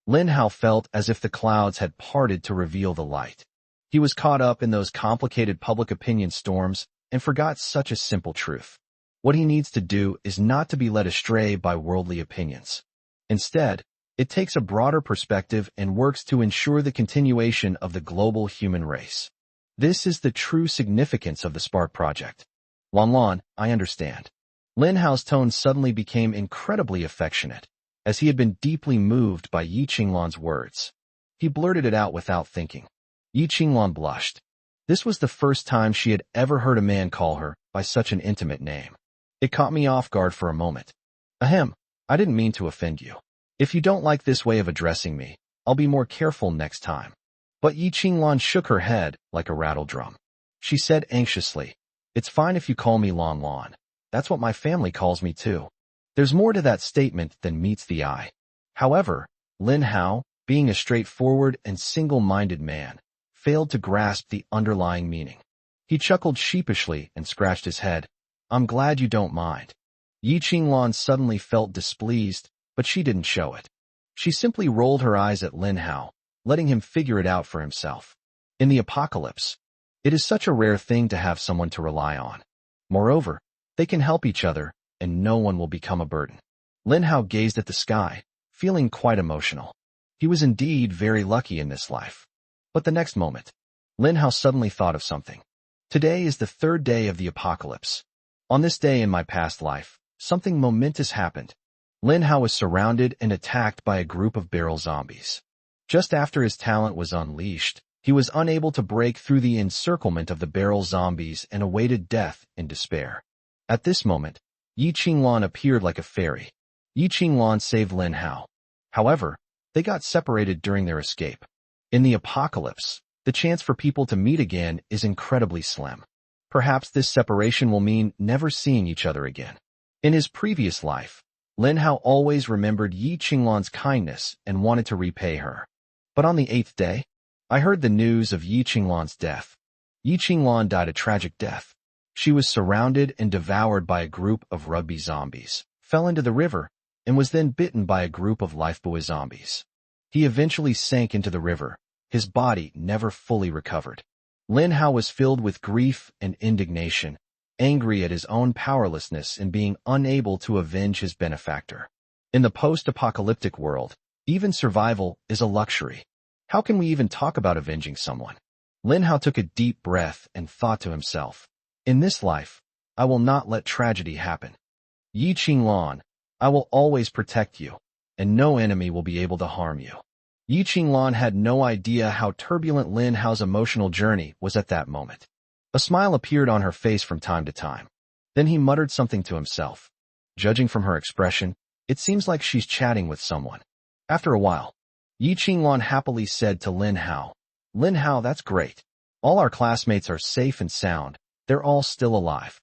Lin Hao felt as if the clouds had parted to reveal the light. He was caught up in those complicated public opinion storms and forgot such a simple truth. What he needs to do is not to be led astray by worldly opinions. Instead, it takes a broader perspective and works to ensure the continuation of the global human race. This is the true significance of the Spark Project. Lan, I understand. Lin Hao's tone suddenly became incredibly affectionate, as he had been deeply moved by Yi Qinglan's words. He blurted it out without thinking. Yi Qinglan blushed. This was the first time she had ever heard a man call her by such an intimate name. It caught me off guard for a moment. Ahem, I didn't mean to offend you. If you don't like this way of addressing me, I'll be more careful next time. But Yi Qinglan shook her head like a rattle drum. She said anxiously, "It's fine if you call me Lan. That's what my family calls me too." There's more to that statement than meets the eye. However, Lin Hao, being a straightforward and single-minded man, failed to grasp the underlying meaning. He chuckled sheepishly and scratched his head. "I'm glad you don't mind." Yi Qinglan suddenly felt displeased, but she didn't show it. She simply rolled her eyes at Lin Hao, letting him figure it out for himself. In the apocalypse, it is such a rare thing to have someone to rely on. Moreover, they can help each other, and no one will become a burden. Lin Hao gazed at the sky, feeling quite emotional. He was indeed very lucky in this life. But the next moment, Lin Hao suddenly thought of something. Today is the third day of the apocalypse. On this day in my past life, something momentous happened. Lin Hao was surrounded and attacked by a group of barrel zombies. Just after his talent was unleashed, he was unable to break through the encirclement of the barrel zombies and awaited death in despair. At this moment, Yi Qinglan appeared like a fairy. Yi Qinglan saved Lin Hao. However, they got separated during their escape. In the apocalypse, the chance for people to meet again is incredibly slim. Perhaps this separation will mean never seeing each other again. In his previous life, Lin Hao always remembered Yi Qinglan's kindness and wanted to repay her. But on the 8th day, I heard the news of Yi Qinglan's death. Yi Qinglan died a tragic death. She was surrounded and devoured by a group of rugby zombies, fell into the river, and was then bitten by a group of lifebuoy zombies. He eventually sank into the river. His body never fully recovered. Lin Hao was filled with grief and indignation, angry at his own powerlessness in being unable to avenge his benefactor. In the post-apocalyptic world, even survival is a luxury. How can we even talk about avenging someone? Lin Hao took a deep breath and thought to himself, "In this life, I will not let tragedy happen. Yi Qinglan, I will always protect you, and no enemy will be able to harm you." Yi Qinglan had no idea how turbulent Lin Hao's emotional journey was at that moment. A smile appeared on her face from time to time. Then he muttered something to himself. Judging from her expression, it seems like she's chatting with someone. After a while, Yi Qinglan happily said to Lin Hao, "Lin Hao, that's great. All our classmates are safe and sound. They're all still alive."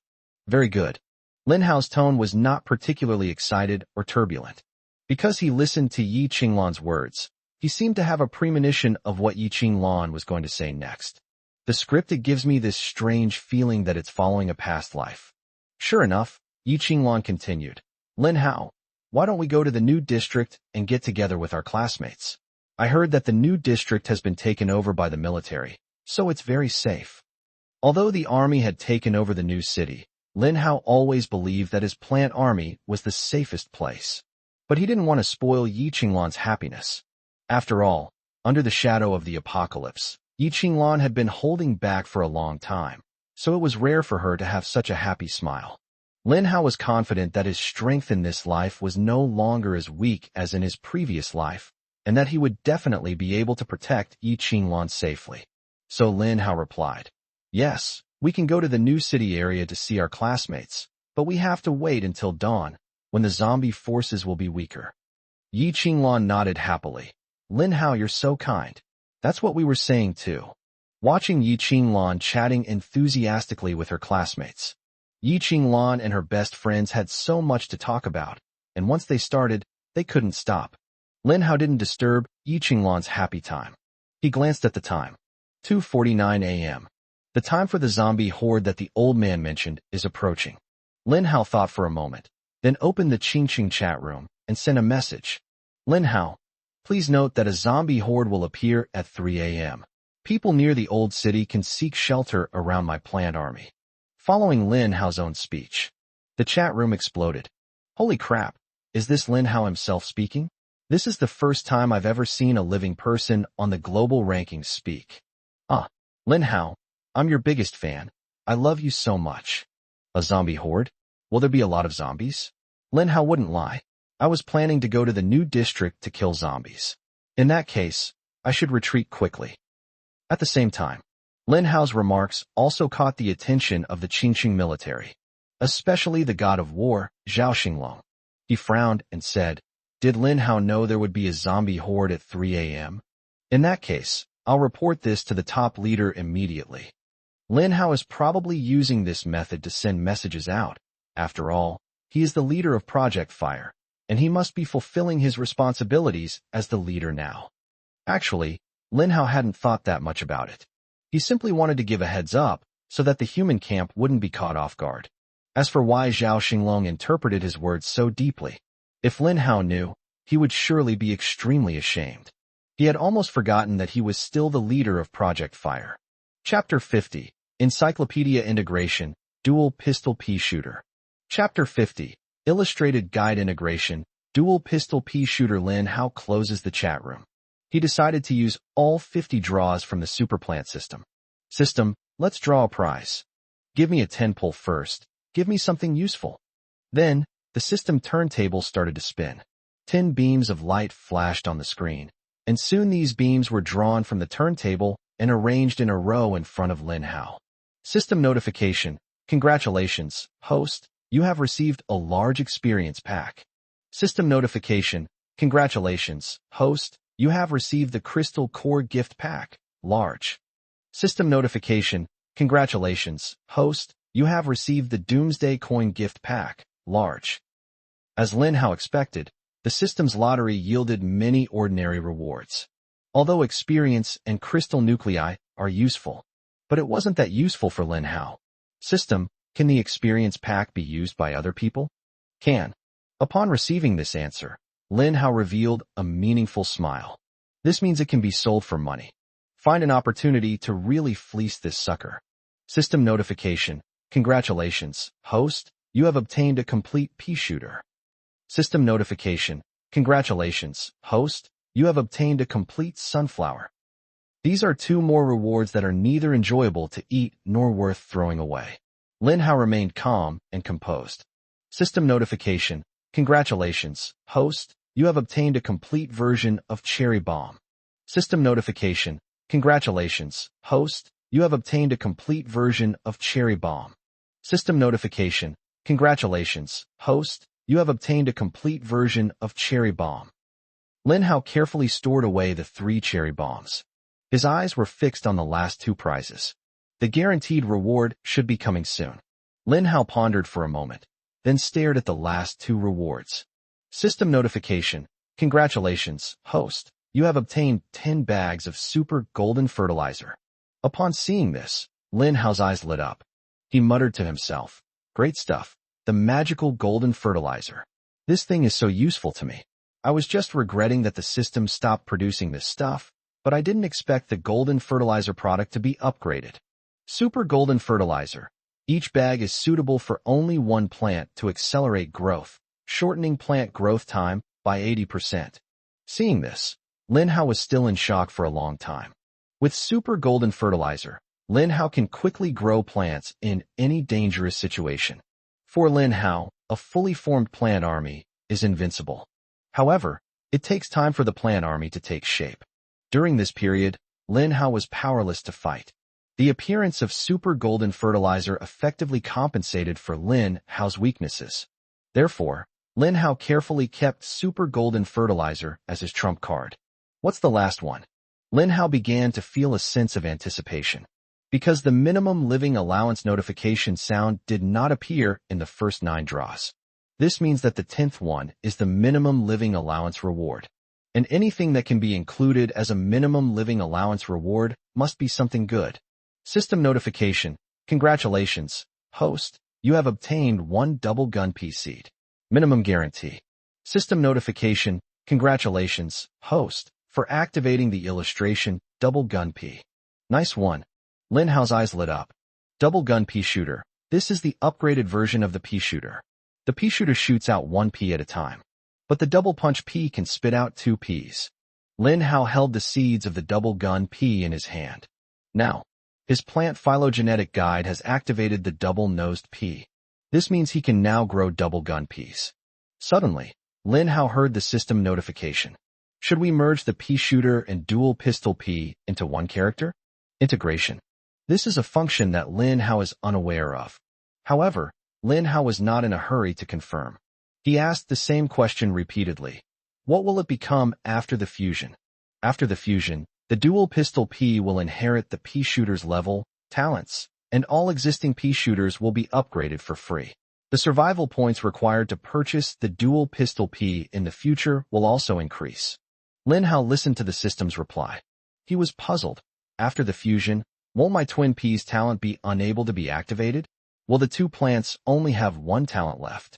Very good. Lin Hao's tone was not particularly excited or turbulent. Because he listened to Yi Qinglan's words, he seemed to have a premonition of what Yi Qinglan was going to say next. The script, it gives me this strange feeling that it's following a past life. Sure enough, Yi Qinglan continued, "Lin Hao, why don't we go to the new district and get together with our classmates? I heard that the new district has been taken over by the military, so it's very safe." Although the army had taken over the new city, Lin Hao always believed that his plant army was the safest place. But he didn't want to spoil Yi Qinglan's happiness. After all, under the shadow of the apocalypse, Yi Qinglan had been holding back for a long time, so it was rare for her to have such a happy smile. Lin Hao was confident that his strength in this life was no longer as weak as in his previous life, and that he would definitely be able to protect Yi Qinglan safely. So Lin Hao replied, "Yes, we can go to the new city area to see our classmates, but we have to wait until dawn, when the zombie forces will be weaker." Yi Qinglan nodded happily. "Lin Hao, you're so kind. That's what we were saying too." Watching Yi Qinglan chatting enthusiastically with her classmates, Yi Qinglan and her best friends had so much to talk about, and once they started, they couldn't stop. Lin Hao didn't disturb Yi Qinglan's happy time. He glanced at the time. 2:49 a.m. The time for the zombie horde that the old man mentioned is approaching. Lin Hao thought for a moment, then opened the Qingqing chat room and sent a message. "Lin Hao, please note that a zombie horde will appear at 3 a.m. People near the old city can seek shelter around my plant army." Following Lin Hao's own speech, the chat room exploded. Holy crap, is this Lin Hao himself speaking? This is the first time I've ever seen a living person on the global rankings speak. Lin Hao, I'm your biggest fan. I love you so much. A zombie horde? Will there be a lot of zombies? Lin Hao wouldn't lie. I was planning to go to the new district to kill zombies. In that case, I should retreat quickly. At the same time, Lin Hao's remarks also caught the attention of the Qingqing military, especially the god of war, Zhao Xinglong. He frowned and said, "Did Lin Hao know there would be a zombie horde at 3 a.m.? In that case, I'll report this to the top leader immediately." Lin Hao is probably using this method to send messages out. After all, he is the leader of Project Fire, and he must be fulfilling his responsibilities as the leader now. Actually, Lin Hao hadn't thought that much about it. He simply wanted to give a heads up so that the human camp wouldn't be caught off guard. As for why Zhao Xinglong interpreted his words so deeply, if Lin Hao knew, he would surely be extremely ashamed. He had almost forgotten that he was still the leader of Project Fire. Chapter 50, Encyclopedia Integration, Dual Pistol Pea Shooter. Chapter 50, Illustrated Guide Integration, Dual Pistol Pea Shooter. Lin Hao closes the chat room. He decided to use all 50 draws from the Superplant system. System, let's draw a prize. Give me a 10 pull first. Give me something useful. Then, the system turntable started to spin. 10 beams of light flashed on the screen, and soon these beams were drawn from the turntable and arranged in a row in front of Lin Hao. System notification. Congratulations, host. You have received a large experience pack. System notification. Congratulations, host. You have received the Crystal Core Gift Pack, large. System notification. Congratulations, host. You have received the Doomsday Coin Gift Pack, large. As Lin Hao expected, the system's lottery yielded many ordinary rewards. Although experience and crystal nuclei are useful, but it wasn't that useful for Lin Hao. System, can the experience pack be used by other people? Can. Upon receiving this answer, Lin Hao revealed a meaningful smile. This means it can be sold for money. Find an opportunity to really fleece this sucker. System notification. Congratulations, host. You have obtained a complete pea shooter. System notification. Congratulations, host. You have obtained a complete sunflower. These are 2 more rewards that are neither enjoyable to eat nor worth throwing away. Lin Hao remained calm and composed. System notification. Congratulations, host. You have obtained a complete version of Cherry Bomb. System notification. Congratulations, host. You have obtained a complete version of Cherry Bomb. System notification. Congratulations, host. You have obtained a complete version of Cherry Bomb. Lin Hao carefully stored away the 3 cherry bombs. His eyes were fixed on the last 2 prizes. The guaranteed reward should be coming soon. Lin Hao pondered for a moment, then stared at the last 2 rewards. System notification. Congratulations, host. You have obtained 10 bags of super golden fertilizer. Upon seeing this, Lin Hao's eyes lit up. He muttered to himself, great stuff, the magical golden fertilizer. This thing is so useful to me. I was just regretting that the system stopped producing this stuff, but I didn't expect the golden fertilizer product to be upgraded. Super golden fertilizer. Each bag is suitable for only 1 plant to accelerate growth, shortening plant growth time by 80%. Seeing this, Lin Hao was still in shock for a long time. With super golden fertilizer, Lin Hao can quickly grow plants in any dangerous situation. For Lin Hao, a fully formed plant army is invincible. However, it takes time for the plant army to take shape. During this period, Lin Hao was powerless to fight. The appearance of super golden fertilizer effectively compensated for Lin Hao's weaknesses. Therefore, Lin Hao carefully kept super golden fertilizer as his trump card. What's the last one? Lin Hao began to feel a sense of anticipation. Because the minimum living allowance notification sound did not appear in the first 9 draws. This means that the 10th one is the minimum living allowance reward. And anything that can be included as a minimum living allowance reward must be something good. System notification. Congratulations, host. You have obtained 1 double gun piece seed. Minimum guarantee. System notification. Congratulations, host, for activating the illustration double gun P. Nice one. Lin Hao's eyes lit up. Double gun P shooter. This is the upgraded version of the P shooter. The P shooter shoots out 1 P at a time. But the double punch P can spit out 2 Ps. Lin Hao held the seeds of the double gun P in his hand. Now, his plant phylogenetic guide has activated the double-nosed P. This means he can now grow double gun Ps. Suddenly, Lin Hao heard the system notification. Should we merge the P shooter and dual pistol P into 1 character? Integration. This is a function that Lin Hao is unaware of. However, Lin Hao was not in a hurry to confirm. He asked the same question repeatedly. What will it become after the fusion? After the fusion, the dual pistol P will inherit the P shooter's level, talents, and all existing P shooters will be upgraded for free. The survival points required to purchase the dual pistol P in the future will also increase. Lin Hao listened to the system's reply. He was puzzled. After the fusion, won't my twin P's talent be unable to be activated? Will the 2 plants only have 1 talent left?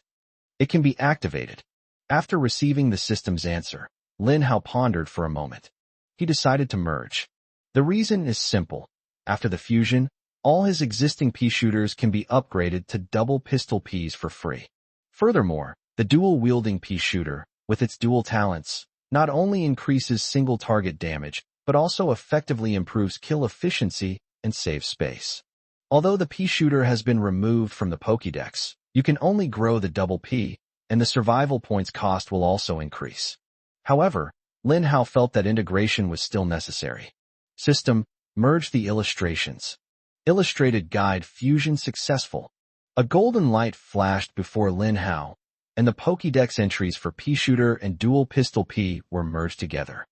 It can be activated. After receiving the system's answer, Lin Hao pondered for a moment. He decided to merge. The reason is simple. After the fusion, all his existing P shooters can be upgraded to double pistol Ps for free. Furthermore, the dual-wielding P shooter, with its dual talents, not only increases single target damage, but also effectively improves kill efficiency and saves space. Although the P shooter has been removed from the Pokédex, you can only grow the double P, and the survival points cost will also increase. However, Lin Hao felt that integration was still necessary. System, merge the illustrations. Illustrated guide fusion successful. A golden light flashed before Lin Hao, and the Pokédex entries for P shooter and dual pistol P were merged together.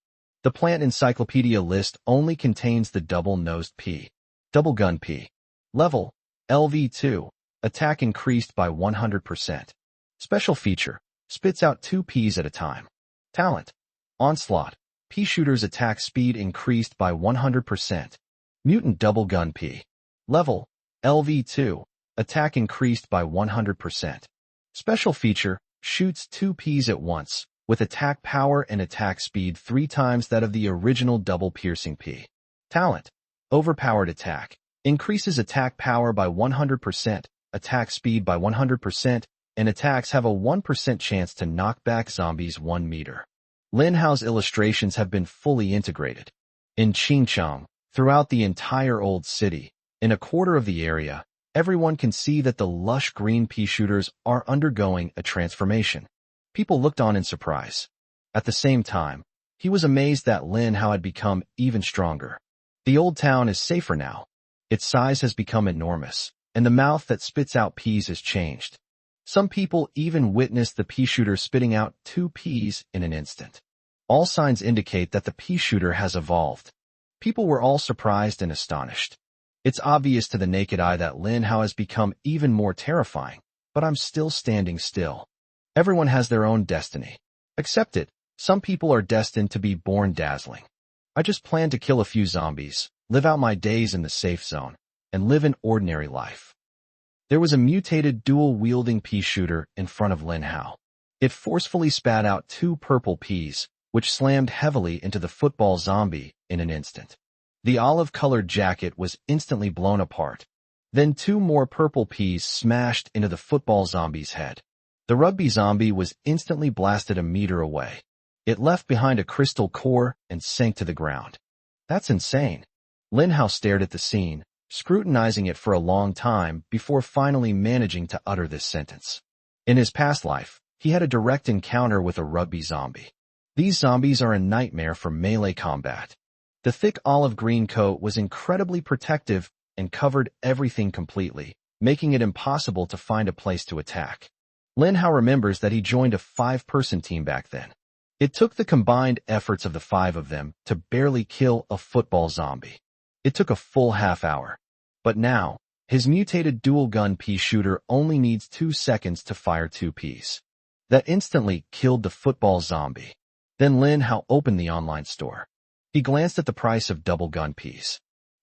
The plant encyclopedia list only contains the double-nosed P. Double gun P. Level, LV2. Attack increased by 100%. Special feature, spits out 2 Ps at a time. Talent, onslaught. P shooter's attack speed increased by 100%. Mutant double gun P. Level, LV2. Attack increased by 100%. Special feature, shoots 2 Ps at once, with attack power and attack speed 3 times that of the original double piercing P. Talent, overpowered attack. Increases attack power by 100%, attack speed by 100%, and attacks have a 1% chance to knock back zombies 1 meter. Lin Hao's illustrations have been fully integrated. In Qingchang, throughout the entire old city, in a quarter of the area, everyone can see that the lush green pea shooters are undergoing a transformation. People looked on in surprise. At the same time, He was amazed that Lin Hao had become even stronger. The old town is safer now. Its size has become enormous, and the mouth that spits out peas has changed. Some people even witnessed the pea shooter spitting out 2 peas in an instant. All signs indicate that the pea shooter has evolved. People were all surprised and astonished. It's obvious to the naked eye that Lin Hao has become even more terrifying, but I'm still standing still. Everyone has their own destiny. Accept it. Some people are destined to be born dazzling. I just plan to kill a few zombies, live out my days in the safe zone, and live an ordinary life. There was a mutated dual-wielding pea shooter in front of Lin Hao. It forcefully spat out 2 purple peas, which slammed heavily into the football zombie in an instant. The olive-colored jacket was instantly blown apart. Then 2 more purple peas smashed into the football zombie's head. The rugby zombie was instantly blasted a meter away. It left behind a crystal core and sank to the ground. That's insane. Lin Hao stared at the scene, scrutinizing it for a long time before finally managing to utter this sentence. In his past life, he had a direct encounter with a rugby zombie. These zombies are a nightmare for melee combat. The thick olive-green coat was incredibly protective and covered everything completely, making it impossible to find a place to attack. Lin Hao remembers that he joined a 5-person team back then. It took the combined efforts of the 5 of them to barely kill a football zombie. It took a full half-hour. But now, his mutated dual-gun pea shooter only needs 2 seconds to fire 2 peas. That instantly killed the football zombie. Then Lin Hao opened the online store. He glanced at the price of double-gun peas.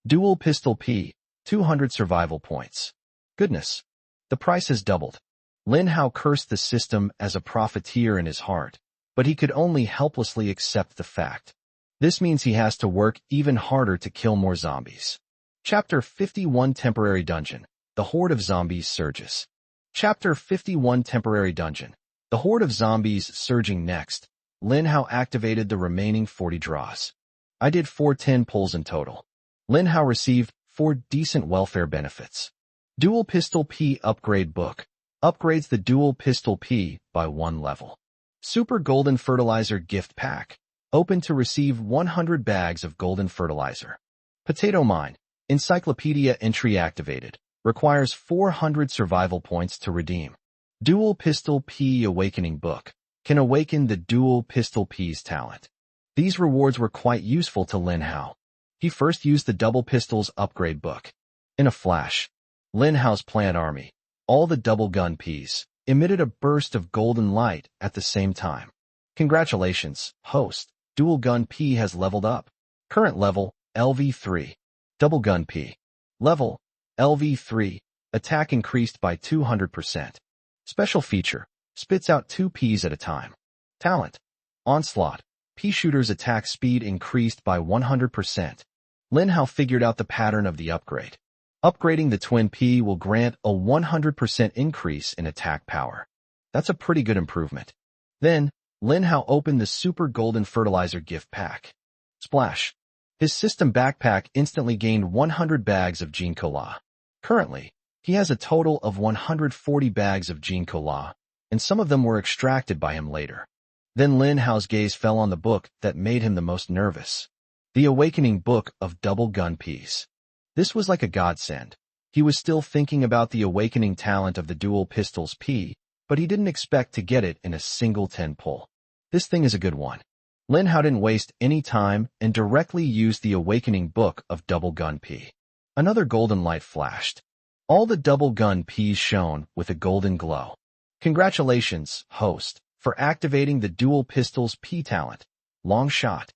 Dual pistol pea, 200 survival points. Goodness, the price has doubled. Lin Hao cursed the system as a profiteer in his heart, but he could only helplessly accept the fact. This means he has to work even harder to kill more zombies. Chapter 51 Temporary Dungeon. The horde of zombies surges. Chapter 51 Temporary Dungeon. The horde of zombies surging next. Lin Hao activated the remaining 40 draws. I did 410 pulls in total. Lin Hao received 4 decent welfare benefits. Dual Pistol P Upgrade Book. Upgrades the Dual Pistol P by 1 level. Super Golden Fertilizer Gift Pack. Open to receive 100 bags of golden fertilizer. Potato Mine. Encyclopedia entry activated. Requires 400 survival points to redeem. Dual Pistol P Awakening Book. Can awaken the Dual Pistol P's talent. These rewards were quite useful to Lin Hao. He first used the Double Pistols Upgrade Book. In a flash, Lin Hao's plant army, all the double gun Ps, emitted a burst of golden light at the same time. Congratulations, host. Dual Gun P has leveled up. Current level, LV3. Double Gun P. Level, LV3. Attack increased by 200%. Special feature. Spits out 2 Ps at a time. Talent. Onslaught. Pea shooter's attack speed increased by 100%. Lin Hao figured out the pattern of the upgrade. Upgrading the twin P will grant a 100% increase in attack power. That's a pretty good improvement. Then, Lin Hao opened the Super Golden Fertilizer Gift Pack. Splash. His system backpack instantly gained 100 bags of Gene Cola. Currently, he has a total of 140 bags of Gene Cola, and some of them were extracted by him later. Then Lin Hao's gaze fell on the book that made him the most nervous. The Awakening Book of Double Gun Ps. This was like a godsend. He was still thinking about the awakening talent of the Dual Pistols P, but he didn't expect to get it in a single 10 pull. This thing is a good one. Lin Hao didn't waste any time and directly used the Awakening Book of Double Gun P. Another golden light flashed. All the double gun Ps shone with a golden glow. Congratulations, host, for activating the Dual Pistols P talent. Long shot.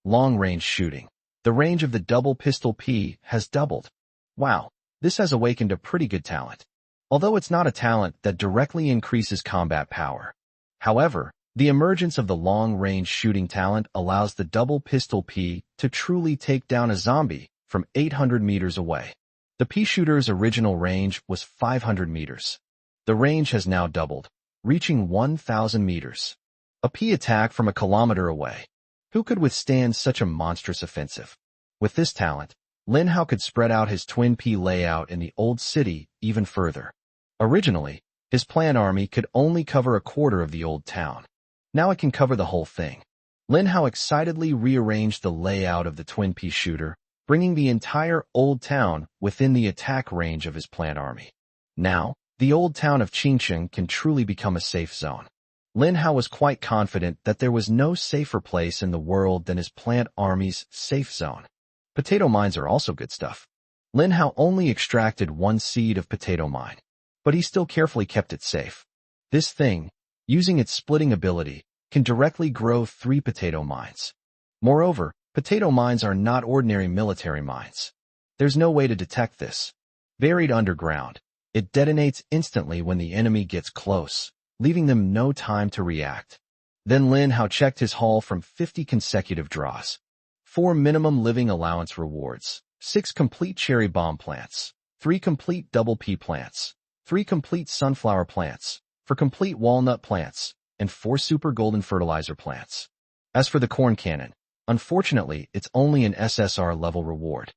Long-range shooting. The range of the double pistol P has doubled. Wow, this has awakened a pretty good talent. Although it's not a talent that directly increases combat power. However, the emergence of the long-range shooting talent allows the double pistol P to truly take down a zombie from 800 meters away. The P shooter's original range was 500 meters. The range has now doubled, reaching 1,000 meters. A P attack from a kilometer away. Who could withstand such a monstrous offensive? With this talent, Lin Hao could spread out his twin P layout in the old city even further. Originally, his plant army could only cover a quarter of the old town. Now it can cover the whole thing. Lin Hao excitedly rearranged the layout of the twin-piece shooter, bringing the entire old town within the attack range of his plant army. Now, the old town of Qingcheng can truly become a safe zone. Lin Hao was quite confident that there was no safer place in the world than his plant army's safe zone. Potato mines are also good stuff. Lin Hao only extracted 1 seed of potato mine, but he still carefully kept it safe. This thing, using its splitting ability, can directly grow 3 potato mines. Moreover, potato mines are not ordinary military mines. There's no way to detect this. Buried underground, it detonates instantly when the enemy gets close, leaving them no time to react. Then Lin Hao checked his haul from 50 consecutive draws. 4 minimum living allowance rewards, 6 complete cherry bomb plants, 3 complete double pea plants, 3 complete sunflower plants, 4 complete walnut plants, and 4 super golden fertilizer plants. As for the corn cannon, unfortunately, it's only an SSR level reward.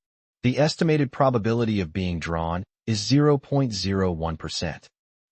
The estimated probability of being drawn is 0.01%.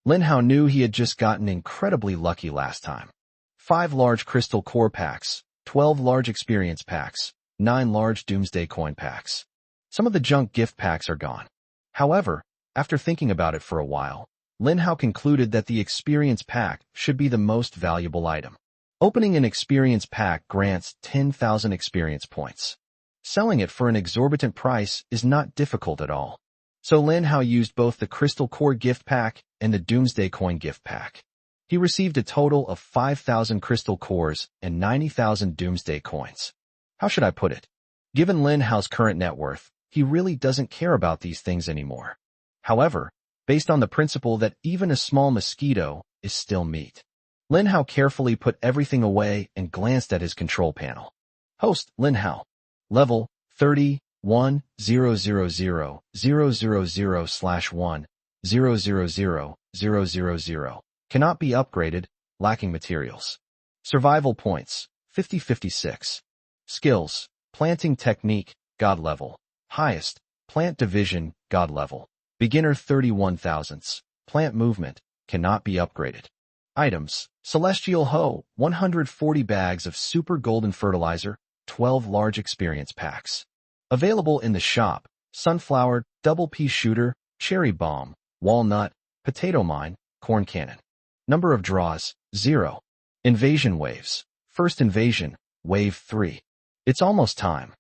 Lin Hao knew he had just gotten incredibly lucky last time. 5 large crystal core packs, 12 large experience packs, 9 large doomsday coin packs. Some of the junk gift packs are gone. However, after thinking about it for a while, Lin Hao concluded that the experience pack should be the most valuable item. Opening an experience pack grants 10,000 experience points. Selling it for an exorbitant price is not difficult at all. So Lin Hao used both the Crystal Core gift pack and the Doomsday Coin gift pack. He received a total of 5,000 Crystal Cores and 90,000 Doomsday Coins. How should I put it? Given Lin Hao's current net worth, he really doesn't care about these things anymore. However, based on the principle that even a small mosquito is still meat, Lin Hao carefully put everything away and glanced at his control panel. Host, Lin Hao. Level, 30-1-000/1-000-000. Cannot be upgraded, lacking materials. Survival points, 50-56. Skills, planting technique, God level. Highest, plant division, God level. Beginner 31,000ths. Plant movement, cannot be upgraded. Items, Celestial Hoe, 140 bags of super golden fertilizer, 12 large experience packs. Available in the shop, sunflower, double pea shooter, cherry bomb, walnut, potato mine, corn cannon. Number of draws, 0. Invasion waves. First invasion, wave 3. It's almost time.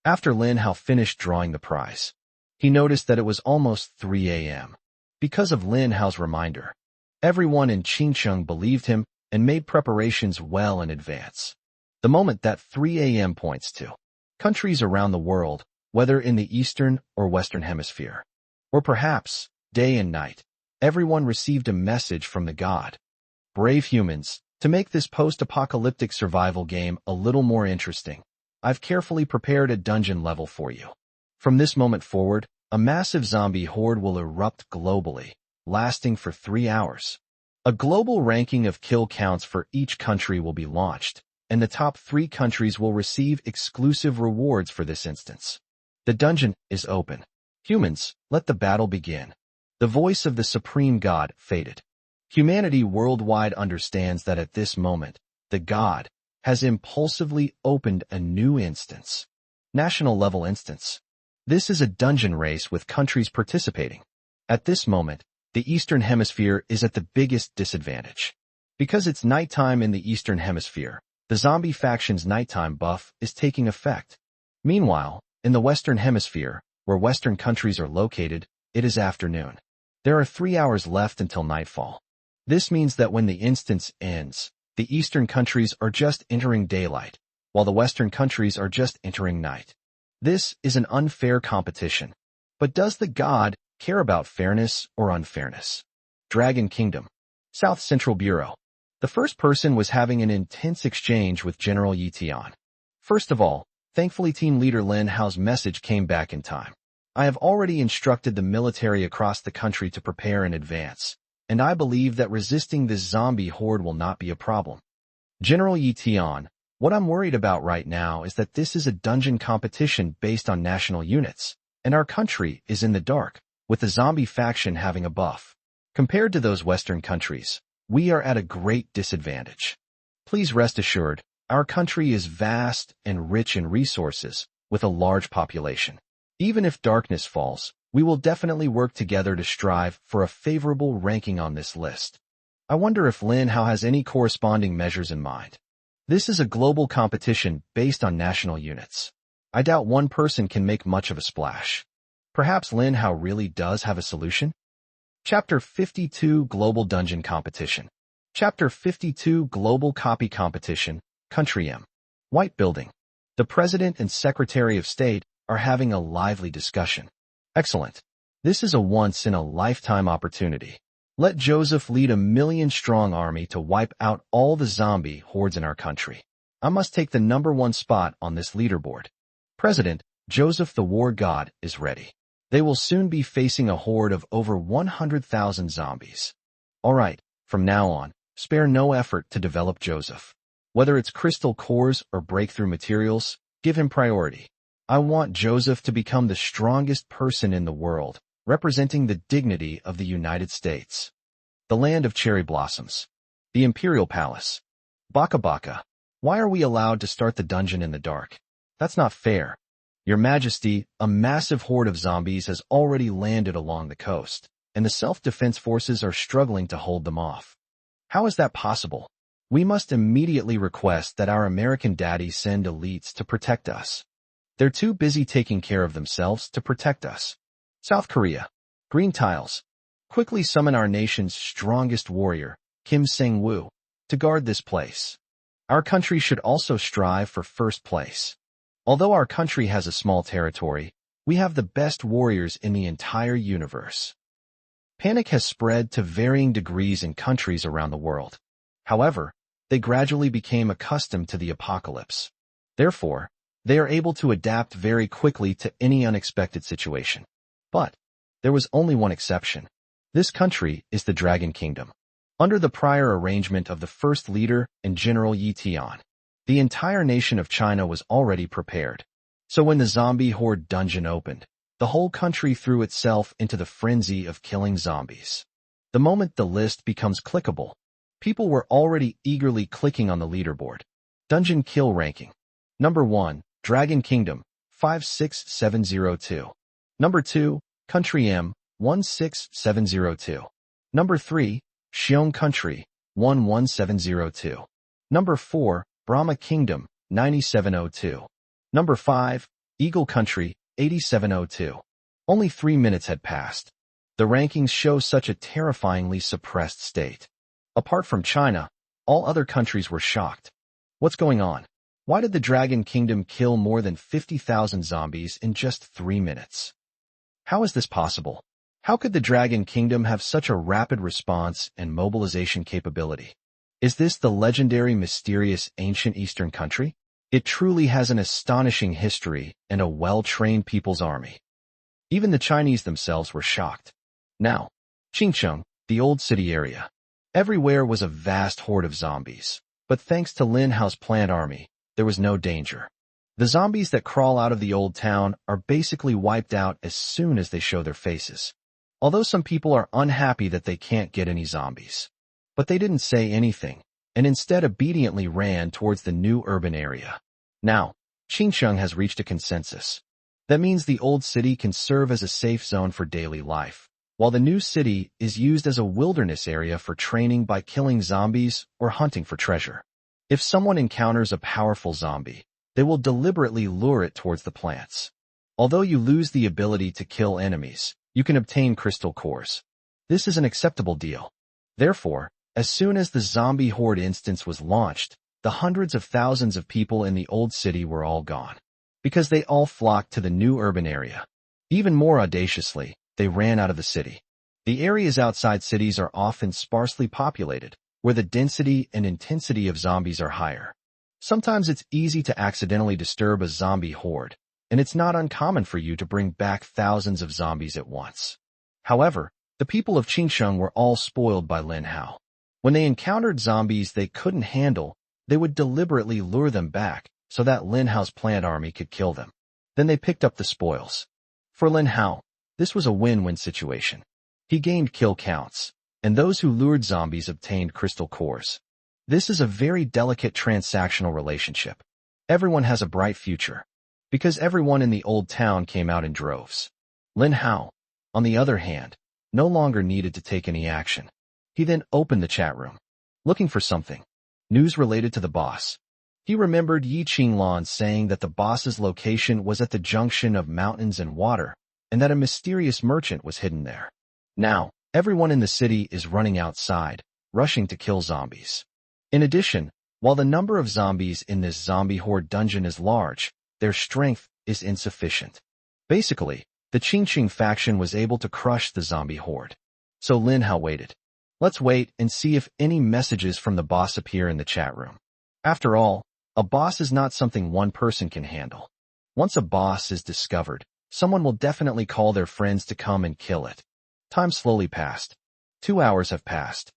After Lin Hao finished drawing the prize, he noticed that it was almost 3 a.m. Because of Lin Hao's reminder, everyone in Qingcheng believed him and made preparations well in advance. The moment that 3 a.m. points to. Countries around the world, whether in the Eastern or Western Hemisphere, or perhaps day and night, everyone received a message from the god. Brave humans, to make this post-apocalyptic survival game a little more interesting, I've carefully prepared a dungeon level for you. From this moment forward, a massive zombie horde will erupt globally, lasting for 3 hours. A global ranking of kill counts for each country will be launched, and the top 3 countries will receive exclusive rewards for this instance. The dungeon is open. Humans, let the battle begin. The voice of the supreme god faded. Humanity worldwide understands that at this moment, the god has impulsively opened a new instance. National level instance. This is a dungeon race with countries participating. At this moment, the Eastern Hemisphere is at the biggest disadvantage. Because it's nighttime in the Eastern Hemisphere, the zombie faction's nighttime buff is taking effect. Meanwhile, in the Western Hemisphere, where Western countries are located, it is afternoon. There are 3 hours left until nightfall. This means that when the instance ends, the Eastern countries are just entering daylight, while the Western countries are just entering night. This is an unfair competition. But does the god care about fairness or unfairness? Dragon Kingdom. South Central Bureau. The first person was having an intense exchange with General Yi Tian. First of all, thankfully Team Leader Lin Hao's message came back in time. I have already instructed the military across the country to prepare in advance, and I believe that resisting this zombie horde will not be a problem. General Yi Tian, what I'm worried about right now is that this is a dungeon competition based on national units, and our country is in the dark, with the zombie faction having a buff. Compared to those Western countries, we are at a great disadvantage. Please rest assured, Our country is vast and rich in resources, with a large population. Even if darkness falls, we will definitely work together to strive for a favorable ranking on this list. I wonder if Lin Hao has any corresponding measures in mind. This is a global competition based on national units. I doubt one person can make much of a splash. Perhaps Lin Hao really does have a solution? Chapter 52 Global Dungeon Competition. Chapter 52 Global Copy Competition, Country M. White Building. The President and Secretary of State are having a lively discussion. Excellent. This is a once-in-a-lifetime opportunity. Let Joseph lead a million-strong army to wipe out all the zombie hordes in our country. I must take the #1 spot on this leaderboard. President, Joseph the War God, is ready. They will soon be facing a horde of over 100,000 zombies. All right, from now on, spare no effort to develop Joseph. Whether it's crystal cores or breakthrough materials, give him priority. I want Joseph to become the strongest person in the world, representing the dignity of the United States. The Land of Cherry Blossoms. The Imperial Palace. Baka Baka. Why are we allowed to start the dungeon in the dark? That's not fair. Your Majesty, a massive horde of zombies has already landed along the coast, and the self-defense forces are struggling to hold them off. How is that possible? We must immediately request that our American daddies send elites to protect us. They're too busy taking care of themselves to protect us. South Korea. Green tiles. Quickly summon our nation's strongest warrior, Kim Sang-woo, to guard this place. Our country should also strive for first place. Although our country has a small territory, we have the best warriors in the entire universe. Panic has spread to varying degrees in countries around the world. However, they gradually became accustomed to the apocalypse. Therefore, they are able to adapt very quickly to any unexpected situation. But there was only one exception. This country is the Dragon Kingdom. Under the prior arrangement of the first leader and General Yi Tian, the entire nation of China was already prepared. So when the zombie horde dungeon opened, the whole country threw itself into the frenzy of killing zombies. The moment the list becomes clickable, people were already eagerly clicking on the leaderboard. Dungeon Kill Ranking. Number 1, Dragon Kingdom, 56702. Number 2, Country M, 16702. Number 3, Xiong Country, 11702. Number 4, Brahma Kingdom, 9702. Number 5, Eagle Country, 8702. Only 3 minutes had passed. The rankings show such a terrifyingly suppressed state. Apart from China, all other countries were shocked. What's going on? Why did the Dragon Kingdom kill more than 50,000 zombies in just 3 minutes? How is this possible? How could the Dragon Kingdom have such a rapid response and mobilization capability? Is this the legendary, mysterious, ancient Eastern country? It truly has an astonishing history and a well-trained people's army. Even the Chinese themselves were shocked. Now, Qingcheng, the old city area. Everywhere was a vast horde of zombies, but thanks to Lin Hao's planned army, there was no danger. The zombies that crawl out of the old town are basically wiped out as soon as they show their faces. Although some people are unhappy that they can't get any zombies. But they didn't say anything, and instead obediently ran towards the new urban area. Now, Qingcheng has reached a consensus. That means the old city can serve as a safe zone for daily life, while the new city is used as a wilderness area for training by killing zombies or hunting for treasure. If someone encounters a powerful zombie, they will deliberately lure it towards the plants. Although you lose the ability to kill enemies, you can obtain crystal cores. This is an acceptable deal. Therefore, as soon as the zombie horde instance was launched, the hundreds of thousands of people in the old city were all gone, because they all flocked to the new urban area. Even more audaciously, they ran out of the city. The areas outside cities are often sparsely populated, where the density and intensity of zombies are higher. Sometimes it's easy to accidentally disturb a zombie horde, and it's not uncommon for you to bring back thousands of zombies at once. However, the people of Qingcheng were all spoiled by Lin Hao. When they encountered zombies they couldn't handle, they would deliberately lure them back so that Lin Hao's planned army could kill them. Then they picked up the spoils. For Lin Hao, this was a win-win situation. He gained kill counts, and those who lured zombies obtained crystal cores. This is a very delicate transactional relationship. Everyone has a bright future, because everyone in the old town came out in droves. Lin Hao, on the other hand, no longer needed to take any action. He then opened the chat room, looking for something. News related to the boss. He remembered Yi Qinglan saying that the boss's location was at the junction of mountains and water, and that a mysterious merchant was hidden there. Now, everyone in the city is running outside, rushing to kill zombies. In addition, while the number of zombies in this zombie horde dungeon is large, their strength is insufficient. Basically, the Qingqing faction was able to crush the zombie horde. So Lin Hao waited. Let's wait and see if any messages from the boss appear in the chat room. After all, a boss is not something one person can handle. Once a boss is discovered, someone will definitely call their friends to come and kill it. Time slowly passed. 2 hours have passed.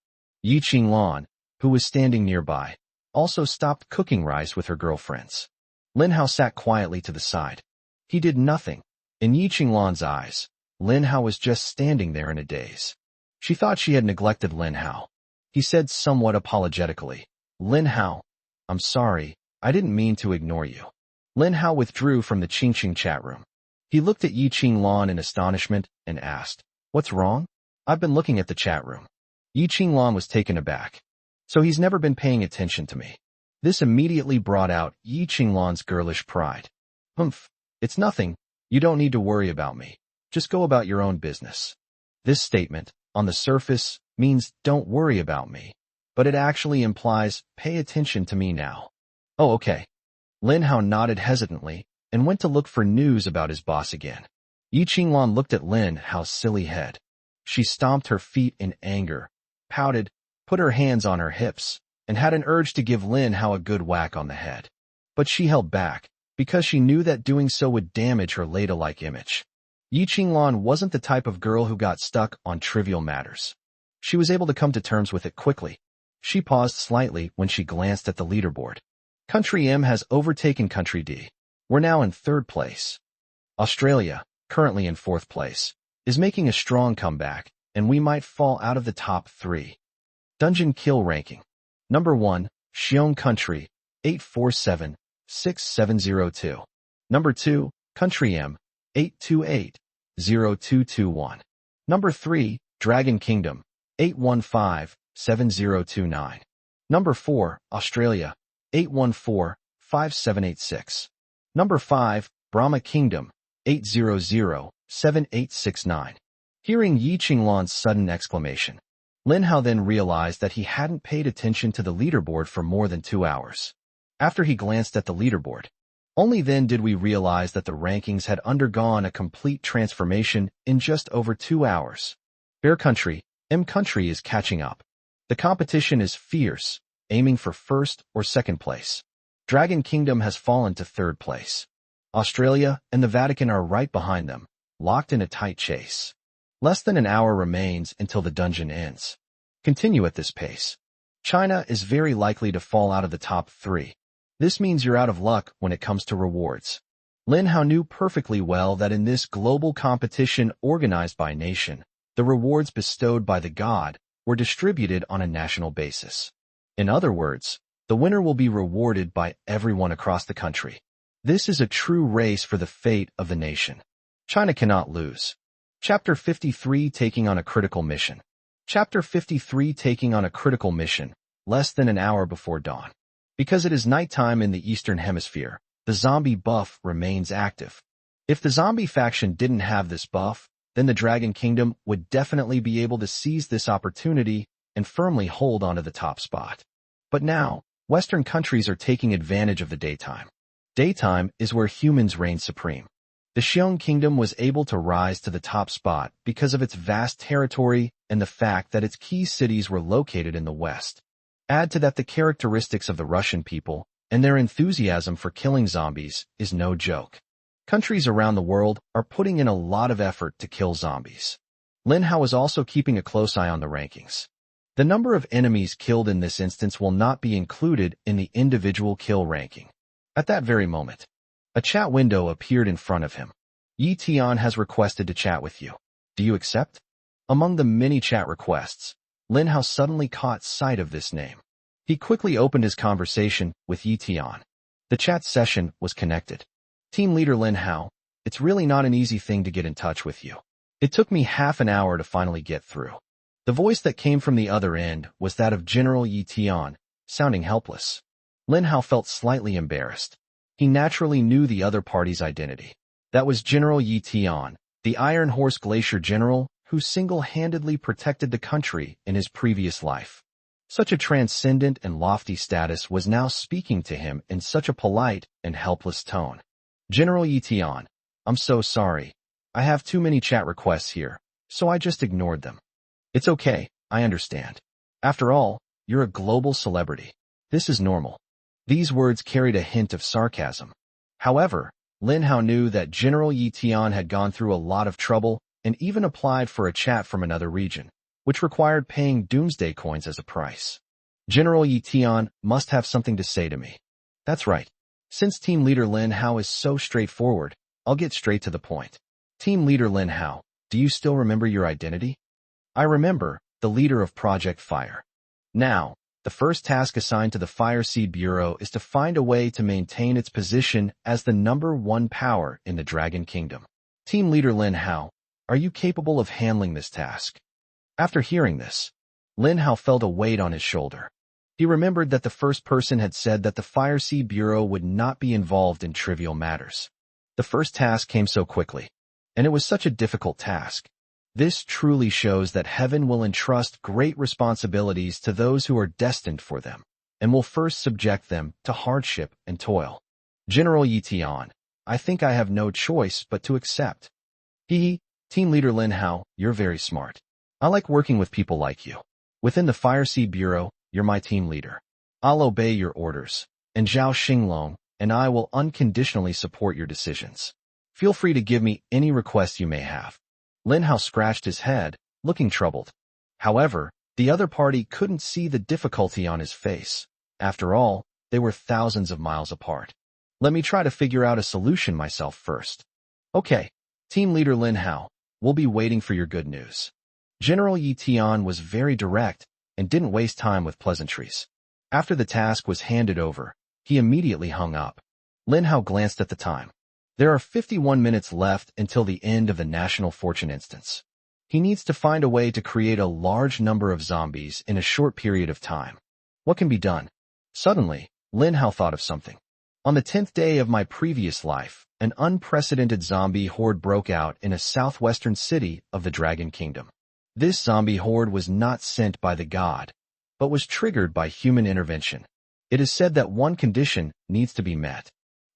Yi Qinglan, who was standing nearby, also stopped cooking rice with her girlfriends. Lin Hao sat quietly to the side. He did nothing. In Yi Qinglan's eyes, Lin Hao was just standing there in a daze. She thought she had neglected Lin Hao. He said somewhat apologetically, "Lin Hao, I'm sorry, I didn't mean to ignore you." Lin Hao withdrew from the Qingqing chat room. He looked at Yi Qinglan in astonishment and asked, "What's wrong?" "I've been looking at the chat room." Yi Qinglan was taken aback. "So he's never been paying attention to me." This immediately brought out Yi Qinglan's girlish pride. "Humph, it's nothing. You don't need to worry about me. Just go about your own business." This statement, on the surface, means don't worry about me, but it actually implies pay attention to me now. "Oh, okay." Lin Hao nodded hesitantly and went to look for news about his boss again. Yi Qinglan looked at Lin Hao's silly head. She stomped her feet in anger, pouted, put her hands on her hips, and had an urge to give Lin Hao a good whack on the head. But she held back, because she knew that doing so would damage her ladylike image. Yi Qinglan wasn't the type of girl who got stuck on trivial matters. She was able to come to terms with it quickly. She paused slightly when she glanced at the leaderboard. Country M has overtaken Country D. We're now in 3rd place. Australia, currently in 4th place, is making a strong comeback, and we might fall out of the top 3. Dungeon Kill Ranking. Number 1, Xiong Country, 847-6702. Number 2, Country M, 828-0221. Number 3, Dragon Kingdom, 815-7029. Number 4, Australia, 814-5786. Number 5, Brahma Kingdom, 800-7869. Hearing Yi Qinglan's sudden exclamation, Lin Hao then realized that he hadn't paid attention to the leaderboard for more than 2 hours. After he glanced at the leaderboard, only then did we realize that the rankings had undergone a complete transformation in just over 2 hours. Bear Country, M Country is catching up. The competition is fierce, aiming for 1st or 2nd place. Dragon Kingdom has fallen to 3rd place. Australia and the Vatican are right behind them, locked in a tight chase. Less than an hour remains until the dungeon ends. Continue at this pace. China is very likely to fall out of the top 3. This means you're out of luck when it comes to rewards. Lin Hao knew perfectly well that in this global competition organized by nation, the rewards bestowed by the god were distributed on a national basis. In other words, the winner will be rewarded by everyone across the country. This is a true race for the fate of the nation. China cannot lose. Chapter 53 Taking on a Critical Mission. Chapter 53 Taking on a Critical Mission, less than an hour before dawn. Because it is nighttime in the Eastern Hemisphere, the zombie buff remains active. If the zombie faction didn't have this buff, then the Dragon Kingdom would definitely be able to seize this opportunity and firmly hold onto the top spot. But now, Western countries are taking advantage of the daytime. Daytime is where humans reign supreme. The Xiong Kingdom was able to rise to the top spot because of its vast territory and the fact that its key cities were located in the west. Add to that the characteristics of the Russian people, and their enthusiasm for killing zombies is no joke. Countries around the world are putting in a lot of effort to kill zombies. Lin Hao is also keeping a close eye on the rankings. The number of enemies killed in this instance will not be included in the individual kill ranking. At that very moment, a chat window appeared in front of him. Yi Tian has requested to chat with you. Do you accept? Among the many chat requests, Lin Hao suddenly caught sight of this name. He quickly opened his conversation with Yi Tian. The chat session was connected. Team leader Lin Hao, it's really not an easy thing to get in touch with you. It took me half an hour to finally get through. The voice that came from the other end was that of General Yi Tian, sounding helpless. Lin Hao felt slightly embarrassed. He naturally knew the other party's identity. That was General Yi Tian, the Iron Horse Glacier general who single-handedly protected the country in his previous life. Such a transcendent and lofty status was now speaking to him in such a polite and helpless tone. General Yi Tian, I'm so sorry. I have too many chat requests here, so I just ignored them. It's okay, I understand. After all, you're a global celebrity. This is normal. These words carried a hint of sarcasm. However, Lin Hao knew that General Yi Tian had gone through a lot of trouble and even applied for a chat from another region, which required paying doomsday coins as a price. General Yi Tian must have something to say to me. That's right. Since team leader Lin Hao is so straightforward, I'll get straight to the point. Team leader Lin Hao, do you still remember your identity? I remember, the leader of Project Fire. Now, the first task assigned to the Fire Seed Bureau is to find a way to maintain its position as the #1 power in the Dragon Kingdom. Team leader Lin Hao, are you capable of handling this task? After hearing this, Lin Hao felt a weight on his shoulder. He remembered that the first person had said that the Fire Seed Bureau would not be involved in trivial matters. The first task came so quickly, and it was such a difficult task. This truly shows that heaven will entrust great responsibilities to those who are destined for them, and will first subject them to hardship and toil. General Yi Tian, I think I have no choice but to accept. Team leader Lin Hao, you're very smart. I like working with people like you. Within the Fire Seed Bureau, you're my team leader. I'll obey your orders, and Zhao Xinglong and I will unconditionally support your decisions. Feel free to give me any requests you may have. Lin Hao scratched his head, looking troubled. However, the other party couldn't see the difficulty on his face. After all, they were thousands of miles apart. Let me try to figure out a solution myself first. Okay, team leader Lin Hao, we'll be waiting for your good news. General Yi Tian was very direct and didn't waste time with pleasantries. After the task was handed over, he immediately hung up. Lin Hao glanced at the time. There are 51 minutes left until the end of the National Fortune instance. He needs to find a way to create a large number of zombies in a short period of time. What can be done? Suddenly, Lin Hao thought of something. On the 10th day of my previous life, an unprecedented zombie horde broke out in a southwestern city of the Dragon Kingdom. This zombie horde was not sent by the god, but was triggered by human intervention. It is said that one condition needs to be met.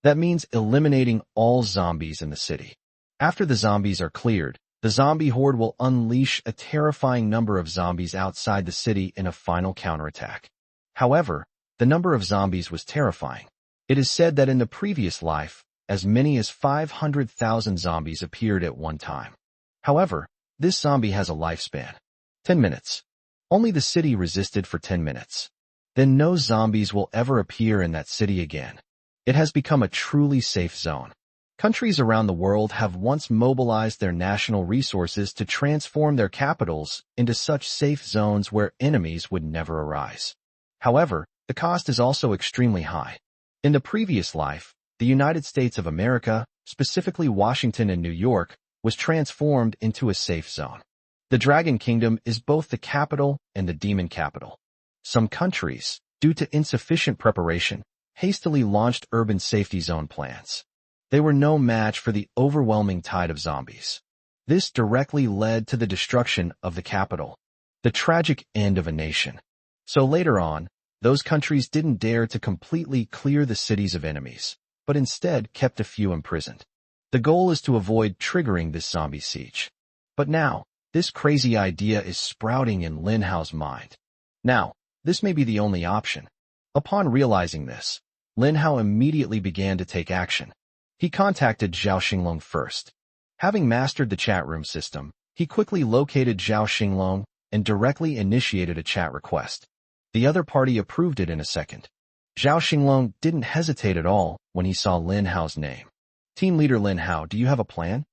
That means eliminating all zombies in the city. After the zombies are cleared, the zombie horde will unleash a terrifying number of zombies outside the city in a final counterattack. However, the number of zombies was terrifying. It is said that in the previous life, as many as 500,000 zombies appeared at one time. However, this zombie has a lifespan. 10 minutes. Only the city resisted for 10 minutes. Then no zombies will ever appear in that city again. It has become a truly safe zone. Countries around the world have once mobilized their national resources to transform their capitals into such safe zones where enemies would never arise. However, the cost is also extremely high. In the previous life, the United States of America, specifically Washington and New York, was transformed into a safe zone. The Dragon Kingdom is both the capital and the demon capital. Some countries, due to insufficient preparation, hastily launched urban safety zone plans. They were no match for the overwhelming tide of zombies. This directly led to the destruction of the capital, the tragic end of a nation. So later on, those countries didn't dare to completely clear the cities of enemies, but instead kept a few imprisoned. The goal is to avoid triggering this zombie siege. But now, this crazy idea is sprouting in Lin Hao's mind. Now, this may be the only option. Upon realizing this, Lin Hao immediately began to take action. He contacted Zhao Xinglong first. Having mastered the chat room system, he quickly located Zhao Xinglong and directly initiated a chat request. The other party approved it in a second. Zhao Xinglong didn't hesitate at all when he saw Lin Hao's name. Team leader Lin Hao, do you have a plan?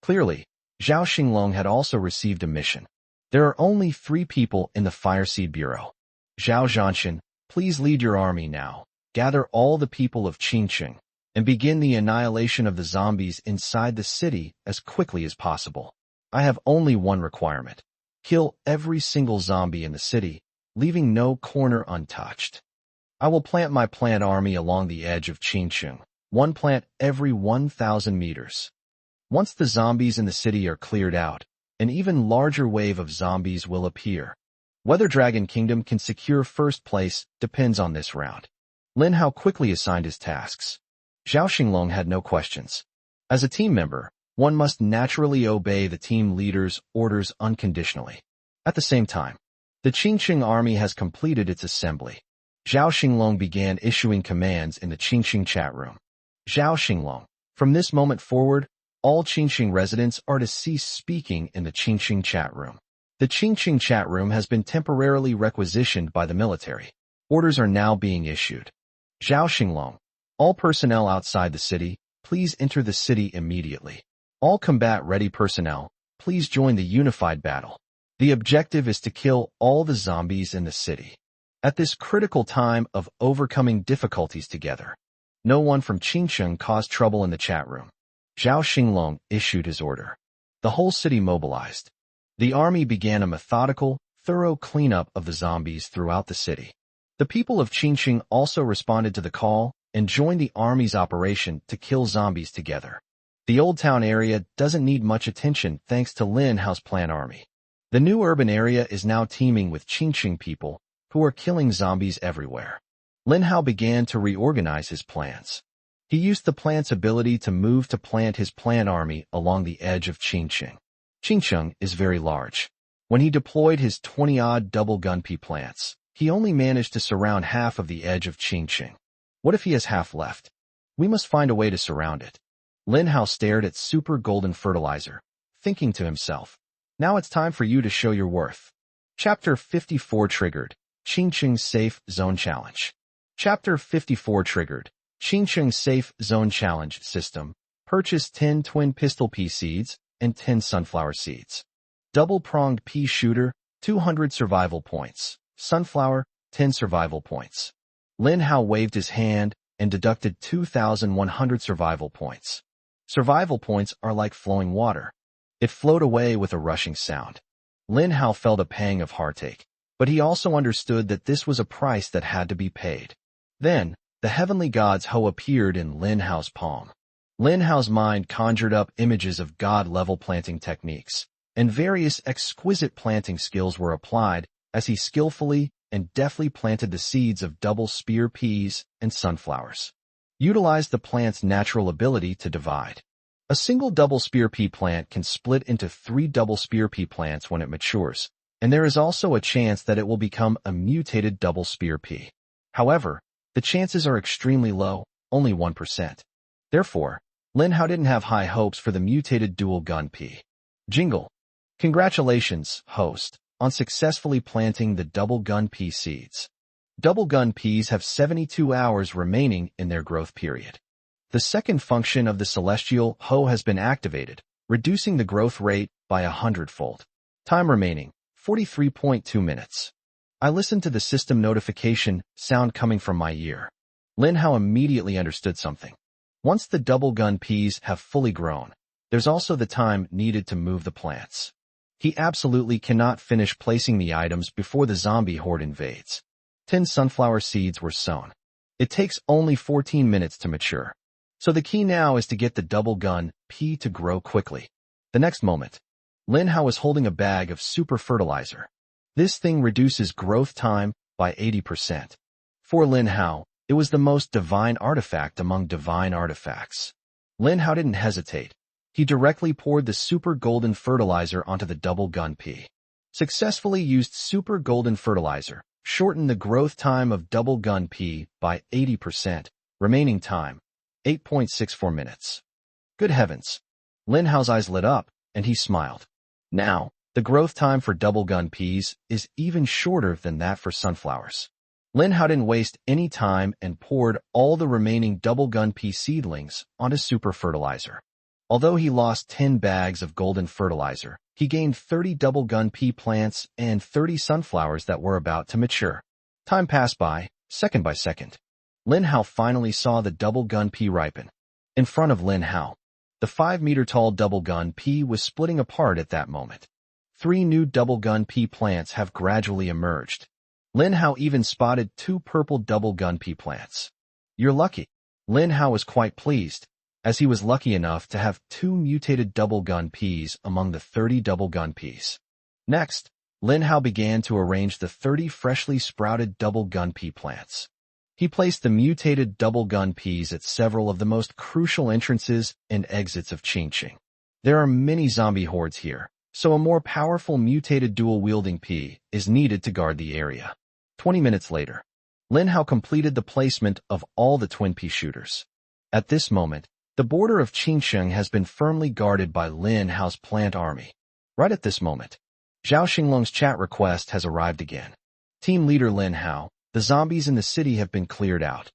Clearly, Zhao Xinglong had also received a mission. There are only 3 people in the Fire Seed Bureau. Zhao Zhanshan, Please lead your army now. Gather all the people of Qingqing and begin the annihilation of the zombies inside the city as quickly as possible. I have only one requirement. Kill every single zombie in the city, leaving no corner untouched. I will plant my plant army along the edge of Qingqing, one plant every 1,000 meters. Once the zombies in the city are cleared out, an even larger wave of zombies will appear. Whether Dragon Kingdom can secure first place depends on this round. Lin Hao quickly assigned his tasks. Zhao Xinglong had no questions. As a team member, one must naturally obey the team leader's orders unconditionally. At the same time, the Qingqing army has completed its assembly. Zhao Xinglong began issuing commands in the Qingqing chat room. Zhao Xinglong, from this moment forward, all Qingqing residents are to cease speaking in the Qingqing chat room. The Qingqing chat room has been temporarily requisitioned by the military. Orders are now being issued. Zhao Xinglong, all personnel outside the city, please enter the city immediately. All combat-ready personnel, please join the unified battle. The objective is to kill all the zombies in the city. At this critical time of overcoming difficulties together, no one from Qingqing caused trouble in the chat room. Zhao Xinglong issued his order. The whole city mobilized. The army began a methodical, thorough cleanup of the zombies throughout the city. The people of Qingqing also responded to the call and joined the army's operation to kill zombies together. The Old Town area doesn't need much attention thanks to Lin Hao's plant army. The new urban area is now teeming with Qingqing people who are killing zombies everywhere. Lin Hao began to reorganize his plans. He used the plant's ability to move to plant his plant army along the edge of Qingqing. Qingqing is very large. When he deployed his 20-odd double gun P plants, he only managed to surround half of the edge of Qingqing. What if he has half left? We must find a way to surround it. Lin Hao stared at Super Golden Fertilizer, thinking to himself, now it's time for you to show your worth. Chapter 54 triggered, Qingqing Safe Zone Challenge. Chapter 54 triggered, Qingqing Safe Zone Challenge System. Purchase 10 twin pistol pea seeds and 10 sunflower seeds. Double-pronged pea shooter, 200 survival points. Sunflower, 10 survival points. Lin Hao waved his hand and deducted 2,100 survival points. Survival points are like flowing water. It flowed away with a rushing sound. Lin Hao felt a pang of heartache, but he also understood that this was a price that had to be paid. Then, the heavenly god's hoe appeared in Lin Hao's palm. Lin Hao's mind conjured up images of god-level planting techniques, and various exquisite planting skills were applied as he skillfully and deftly planted the seeds of double spear peas and sunflowers. Utilized the plant's natural ability to divide. A single double spear pea plant can split into 3 double spear pea plants when it matures, and there is also a chance that it will become a mutated double spear pea. However, the chances are extremely low, only 1%. Therefore, Lin Hao didn't have high hopes for the mutated dual gun pea. Jingle. Congratulations, host, on successfully planting the double gun pea seeds. Double gun peas have 72 hours remaining in their growth period. The second function of the celestial hoe has been activated, reducing the growth rate by 100-fold. Time remaining, 43.2 minutes. I listened to the system notification sound coming from my ear. Lin Hao immediately understood something. Once the double gun peas have fully grown, there's also the time needed to move the plants. He absolutely cannot finish placing the items before the zombie horde invades. 10 sunflower seeds were sown. It takes only 14 minutes to mature. So the key now is to get the double gun pea to grow quickly. The next moment, Lin Hao was holding a bag of super fertilizer. This thing reduces growth time by 80%. For Lin Hao, it was the most divine artifact among divine artifacts. Lin Hao didn't hesitate. He directly poured the super golden fertilizer onto the double gun pea. Successfully used super golden fertilizer, shortened the growth time of double gun pea by 80%. Remaining time, 8.64 minutes. Good heavens. Lin Hao's eyes lit up, and he smiled. Now, the growth time for double gun peas is even shorter than that for sunflowers. Lin Hao didn't waste any time and poured all the remaining double gun pea seedlings onto super fertilizer. Although he lost 10 bags of golden fertilizer, he gained 30 double gun pea plants and 30 sunflowers that were about to mature. Time passed by, second by second. Lin Hao finally saw the double gun P ripen. In front of Lin Hao, the 5-meter-tall double gun P was splitting apart at that moment. 3 new double gun P plants have gradually emerged. Lin Hao even spotted 2 purple double gun P plants. You're lucky. Lin Hao was quite pleased, as he was lucky enough to have 2 mutated double gun Ps among the 30 double gun Ps. Next, Lin Hao began to arrange the 30 freshly sprouted double gun P plants. He placed the mutated double gun Ps at several of the most crucial entrances and exits of Qingqing. There are many zombie hordes here, so a more powerful mutated dual-wielding P is needed to guard the area. 20 minutes later, Lin Hao completed the placement of all the twin P shooters. At this moment, the border of Qingqing has been firmly guarded by Lin Hao's plant army. Right at this moment, Zhao Xinglong's chat request has arrived again. Team leader Lin Hao, the zombies in the city have been cleared out.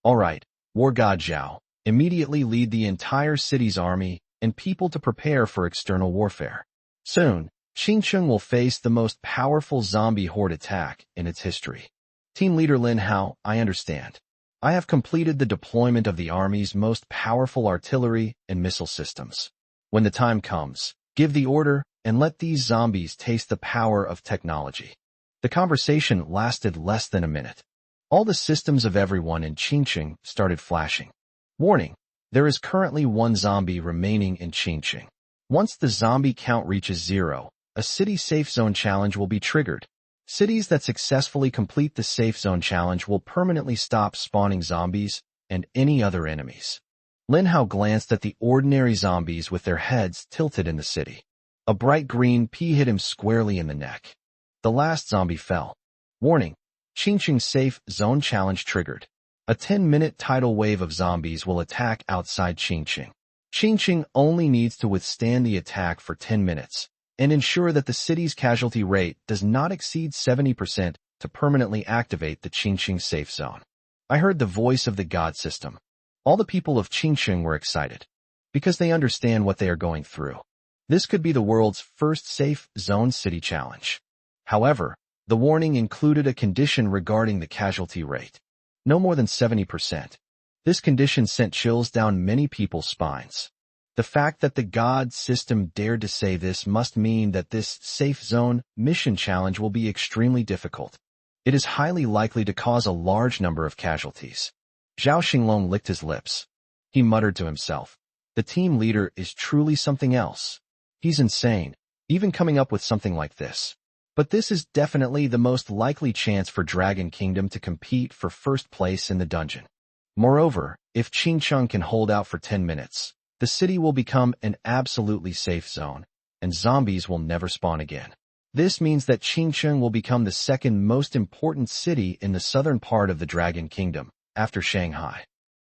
All right, War God Zhao, immediately lead the entire city's army and people to prepare for external warfare. Soon, Qingqing will face the most powerful zombie horde attack in its history. Team leader Lin Hao, I understand. I have completed the deployment of the army's most powerful artillery and missile systems. When the time comes, give the order and let these zombies taste the power of technology. The conversation lasted less than a minute. All the systems of everyone in Qingqing started flashing. Warning, there is currently 1 zombie remaining in Qingqing. Once the zombie count reaches 0, a city safe zone challenge will be triggered. Cities that successfully complete the safe zone challenge will permanently stop spawning zombies and any other enemies. Lin Hao glanced at the ordinary zombies with their heads tilted in the city. A bright green P hit him squarely in the neck. The last zombie fell. Warning, Qingqing safe zone challenge triggered. A 10-minute tidal wave of zombies will attack outside Qingqing. Qingqing only needs to withstand the attack for 10 minutes and ensure that the city's casualty rate does not exceed 70% to permanently activate the Qingqing safe zone. I heard the voice of the God system. All the people of Qingqing were excited because they understand what they are going through. This could be the world's first safe zone city challenge. However, the warning included a condition regarding the casualty rate. No more than 70%. This condition sent chills down many people's spines. The fact that the God system dared to say this must mean that this safe zone mission challenge will be extremely difficult. It is highly likely to cause a large number of casualties. Zhao Xinglong licked his lips. He muttered to himself, the team leader is truly something else. He's insane, even coming up with something like this. But this is definitely the most likely chance for Dragon Kingdom to compete for first place in the dungeon. Moreover, if Qingqing can hold out for 10 minutes, the city will become an absolutely safe zone, and zombies will never spawn again. This means that Qingqing will become the second most important city in the southern part of the Dragon Kingdom, after Shanghai.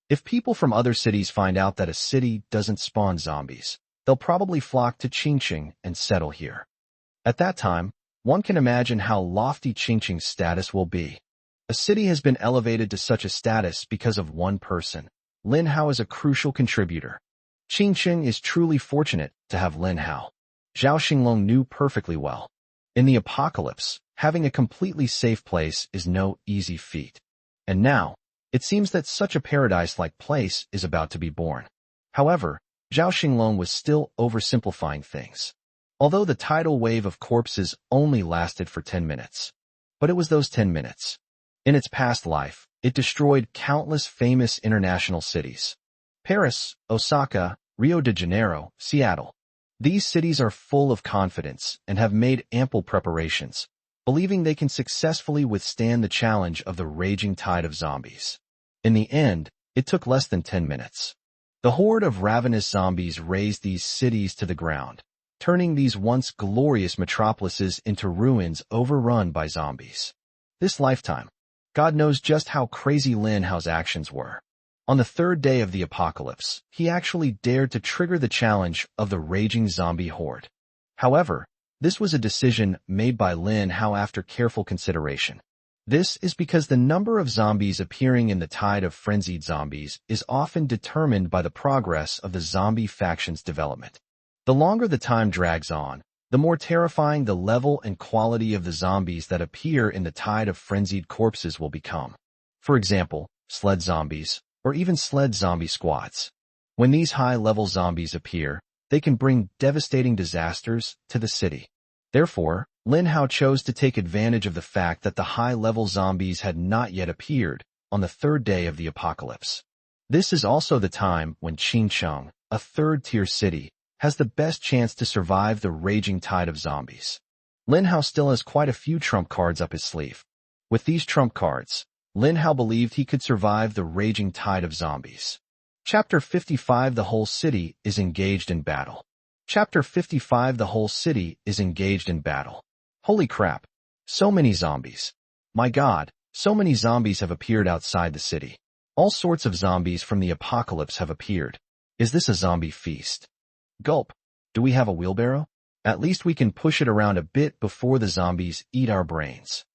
If people from other cities find out that a city doesn't spawn zombies, they'll probably flock to Qingqing and settle here. At that time, one can imagine how lofty Qingqing's status will be. A city has been elevated to such a status because of one person. Lin Hao is a crucial contributor. Qingqing is truly fortunate to have Lin Hao. Zhao Xinglong knew perfectly well. In the apocalypse, having a completely safe place is no easy feat. And now, it seems that such a paradise-like place is about to be born. However, Zhao Xinglong was still oversimplifying things. Although the tidal wave of corpses only lasted for 10 minutes. But it was those 10 minutes. In its past life, it destroyed countless famous international cities. Paris, Osaka, Rio de Janeiro, Seattle. These cities are full of confidence and have made ample preparations, believing they can successfully withstand the challenge of the raging tide of zombies. In the end, it took less than 10 minutes. The horde of ravenous zombies razed these cities to the ground, turning these once glorious metropolises into ruins overrun by zombies. This lifetime, God knows just how crazy Lin Hao's actions were. On the 3rd day of the apocalypse, he actually dared to trigger the challenge of the raging zombie horde. However, this was a decision made by Lin Hao after careful consideration. This is because the number of zombies appearing in the tide of frenzied zombies is often determined by the progress of the zombie faction's development. The longer the time drags on, the more terrifying the level and quality of the zombies that appear in the tide of frenzied corpses will become. For example, sled zombies, or even sled zombie squads. When these high-level zombies appear, they can bring devastating disasters to the city. Therefore, Lin Hao chose to take advantage of the fact that the high-level zombies had not yet appeared on the third day of the apocalypse. This is also the time when Qingcheng, a third-tier city, has the best chance to survive the raging tide of zombies. Lin Hao still has quite a few trump cards up his sleeve. With these trump cards, Lin Hao believed he could survive the raging tide of zombies. Chapter 55 The whole city is engaged in battle. Chapter 55 The whole city is engaged in battle. Holy crap! So many zombies. My god, so many zombies have appeared outside the city. All sorts of zombies from the apocalypse have appeared. Is this a zombie feast? Gulp. Do we have a wheelbarrow? At least we can push it around a bit before the zombies eat our brains.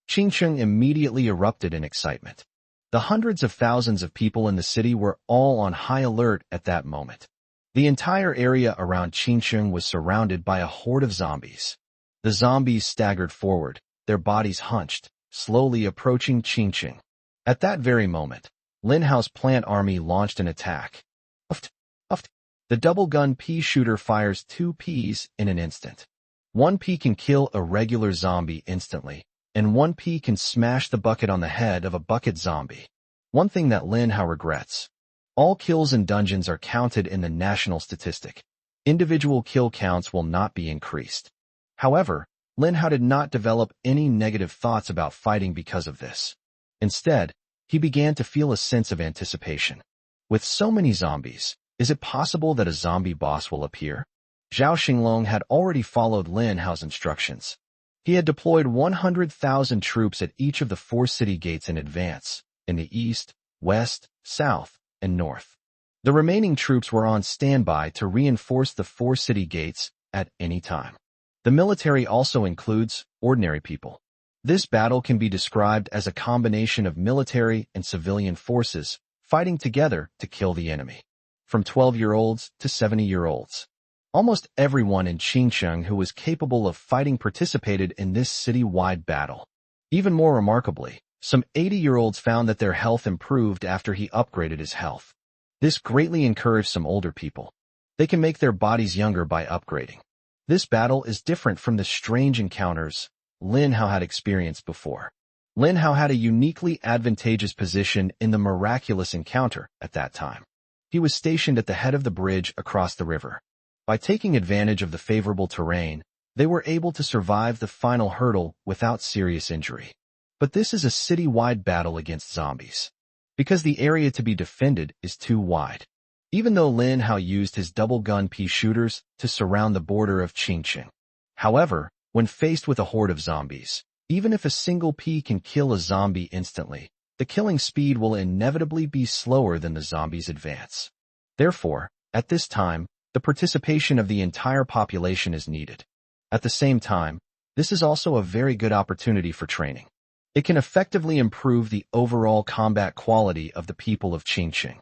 Qingcheng immediately erupted in excitement. The hundreds of thousands of people in the city were all on high alert at that moment. The entire area around Qingcheng was surrounded by a horde of zombies. The zombies staggered forward, their bodies hunched, slowly approaching Qingcheng. At that very moment, Lin Hao's plant army launched an attack. Uft, uft. The double-gun pea shooter fires 2 peas in an instant. 1 pea can kill a regular zombie instantly, and 1 pea can smash the bucket on the head of a bucket zombie. One thing that Lin Hao regrets. All kills in dungeons are counted in the national statistic. Individual kill counts will not be increased. However, Lin Hao did not develop any negative thoughts about fighting because of this. Instead, he began to feel a sense of anticipation. With so many zombies, is it possible that a zombie boss will appear? Zhao Xinglong had already followed Lin Hao's instructions. He had deployed 100,000 troops at each of the 4 city gates in advance, in the east, west, south, and north. The remaining troops were on standby to reinforce the 4 city gates at any time. The military also includes ordinary people. This battle can be described as a combination of military and civilian forces fighting together to kill the enemy. From 12-year-olds to 70-year-olds. Almost everyone in Qingcheng who was capable of fighting participated in this city-wide battle. Even more remarkably, some 80-year-olds found that their health improved after he upgraded his health. This greatly encouraged some older people. They can make their bodies younger by upgrading. This battle is different from the strange encounters Lin Hao had experienced before. Lin Hao had a uniquely advantageous position in the miraculous encounter at that time. He was stationed at the head of the bridge across the river. By taking advantage of the favorable terrain, they were able to survive the final hurdle without serious injury. But this is a city-wide battle against zombies. Because the area to be defended is too wide. Even though Lin Hao used his double-gun pea shooters to surround the border of Qingcheng. However, when faced with a horde of zombies, even if a single pea can kill a zombie instantly, the killing speed will inevitably be slower than the zombies' advance. Therefore, at this time, the participation of the entire population is needed. At the same time, this is also a very good opportunity for training. It can effectively improve the overall combat quality of the people of Qingcheng.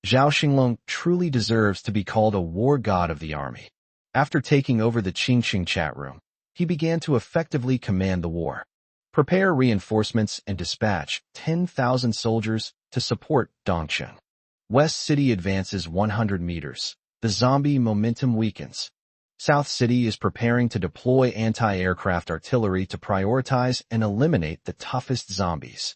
Zhao Xinglong truly deserves to be called a war god of the army. After taking over the Qingcheng chat room, he began to effectively command the war. Prepare reinforcements and dispatch 10,000 soldiers to support Dongcheng. West City advances 100 meters. The zombie momentum weakens. South City is preparing to deploy anti-aircraft artillery to prioritize and eliminate the toughest zombies.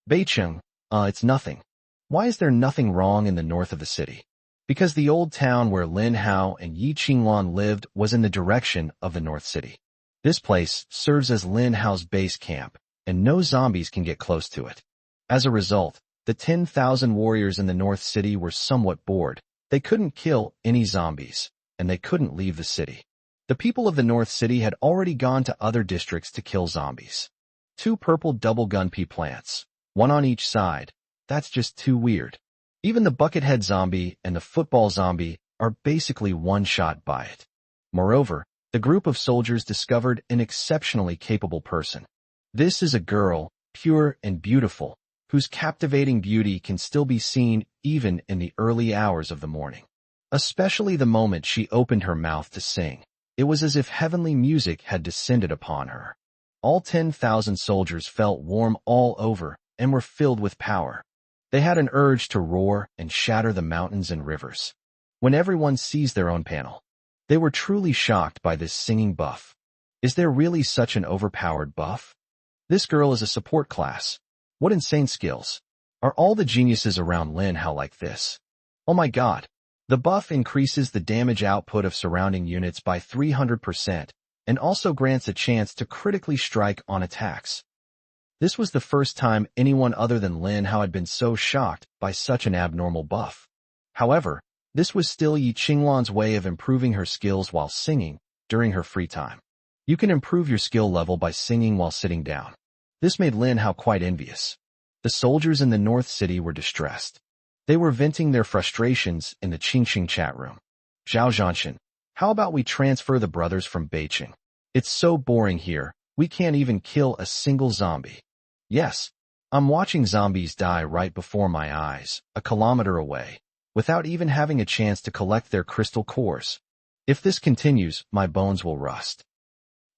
Beicheng, it's nothing. Why is there nothing wrong in the north of the city? Because the old town where Lin Hao and Yi Qingluan lived was in the direction of the North City. This place serves as Lin Hao's base camp, and no zombies can get close to it. As a result, the 10,000 warriors in the North City were somewhat bored. They couldn't kill any zombies, and they couldn't leave the city. The people of the North City had already gone to other districts to kill zombies. 2 purple double-gun pea plants, 1 on each side. That's just too weird. Even the buckethead zombie and the football zombie are basically one-shot by it. Moreover, the group of soldiers discovered an exceptionally capable person. This is a girl, pure and beautiful, whose captivating beauty can still be seen even in the early hours of the morning. Especially the moment she opened her mouth to sing. It was as if heavenly music had descended upon her. All 10,000 soldiers felt warm all over and were filled with power. They had an urge to roar and shatter the mountains and rivers. When everyone sees their own panel, they were truly shocked by this singing buff. Is there really such an overpowered buff? This girl is a support class. What insane skills. Are all the geniuses around Lin Hao like this? Oh my god. The buff increases the damage output of surrounding units by 300% and also grants a chance to critically strike on attacks. This was the first time anyone other than Lin Hao had been so shocked by such an abnormal buff. However, this was still Yi Qinglan's way of improving her skills while singing during her free time. You can improve your skill level by singing while sitting down. This made Lin Hao quite envious. The soldiers in the North City were distressed. They were venting their frustrations in the Qingxing chat room. Zhao Zhanshan, how about we transfer the brothers from Beijing? It's so boring here, we can't even kill a single zombie. Yes, I'm watching zombies die right before my eyes, a kilometer away, without even having a chance to collect their crystal cores. If this continues, my bones will rust.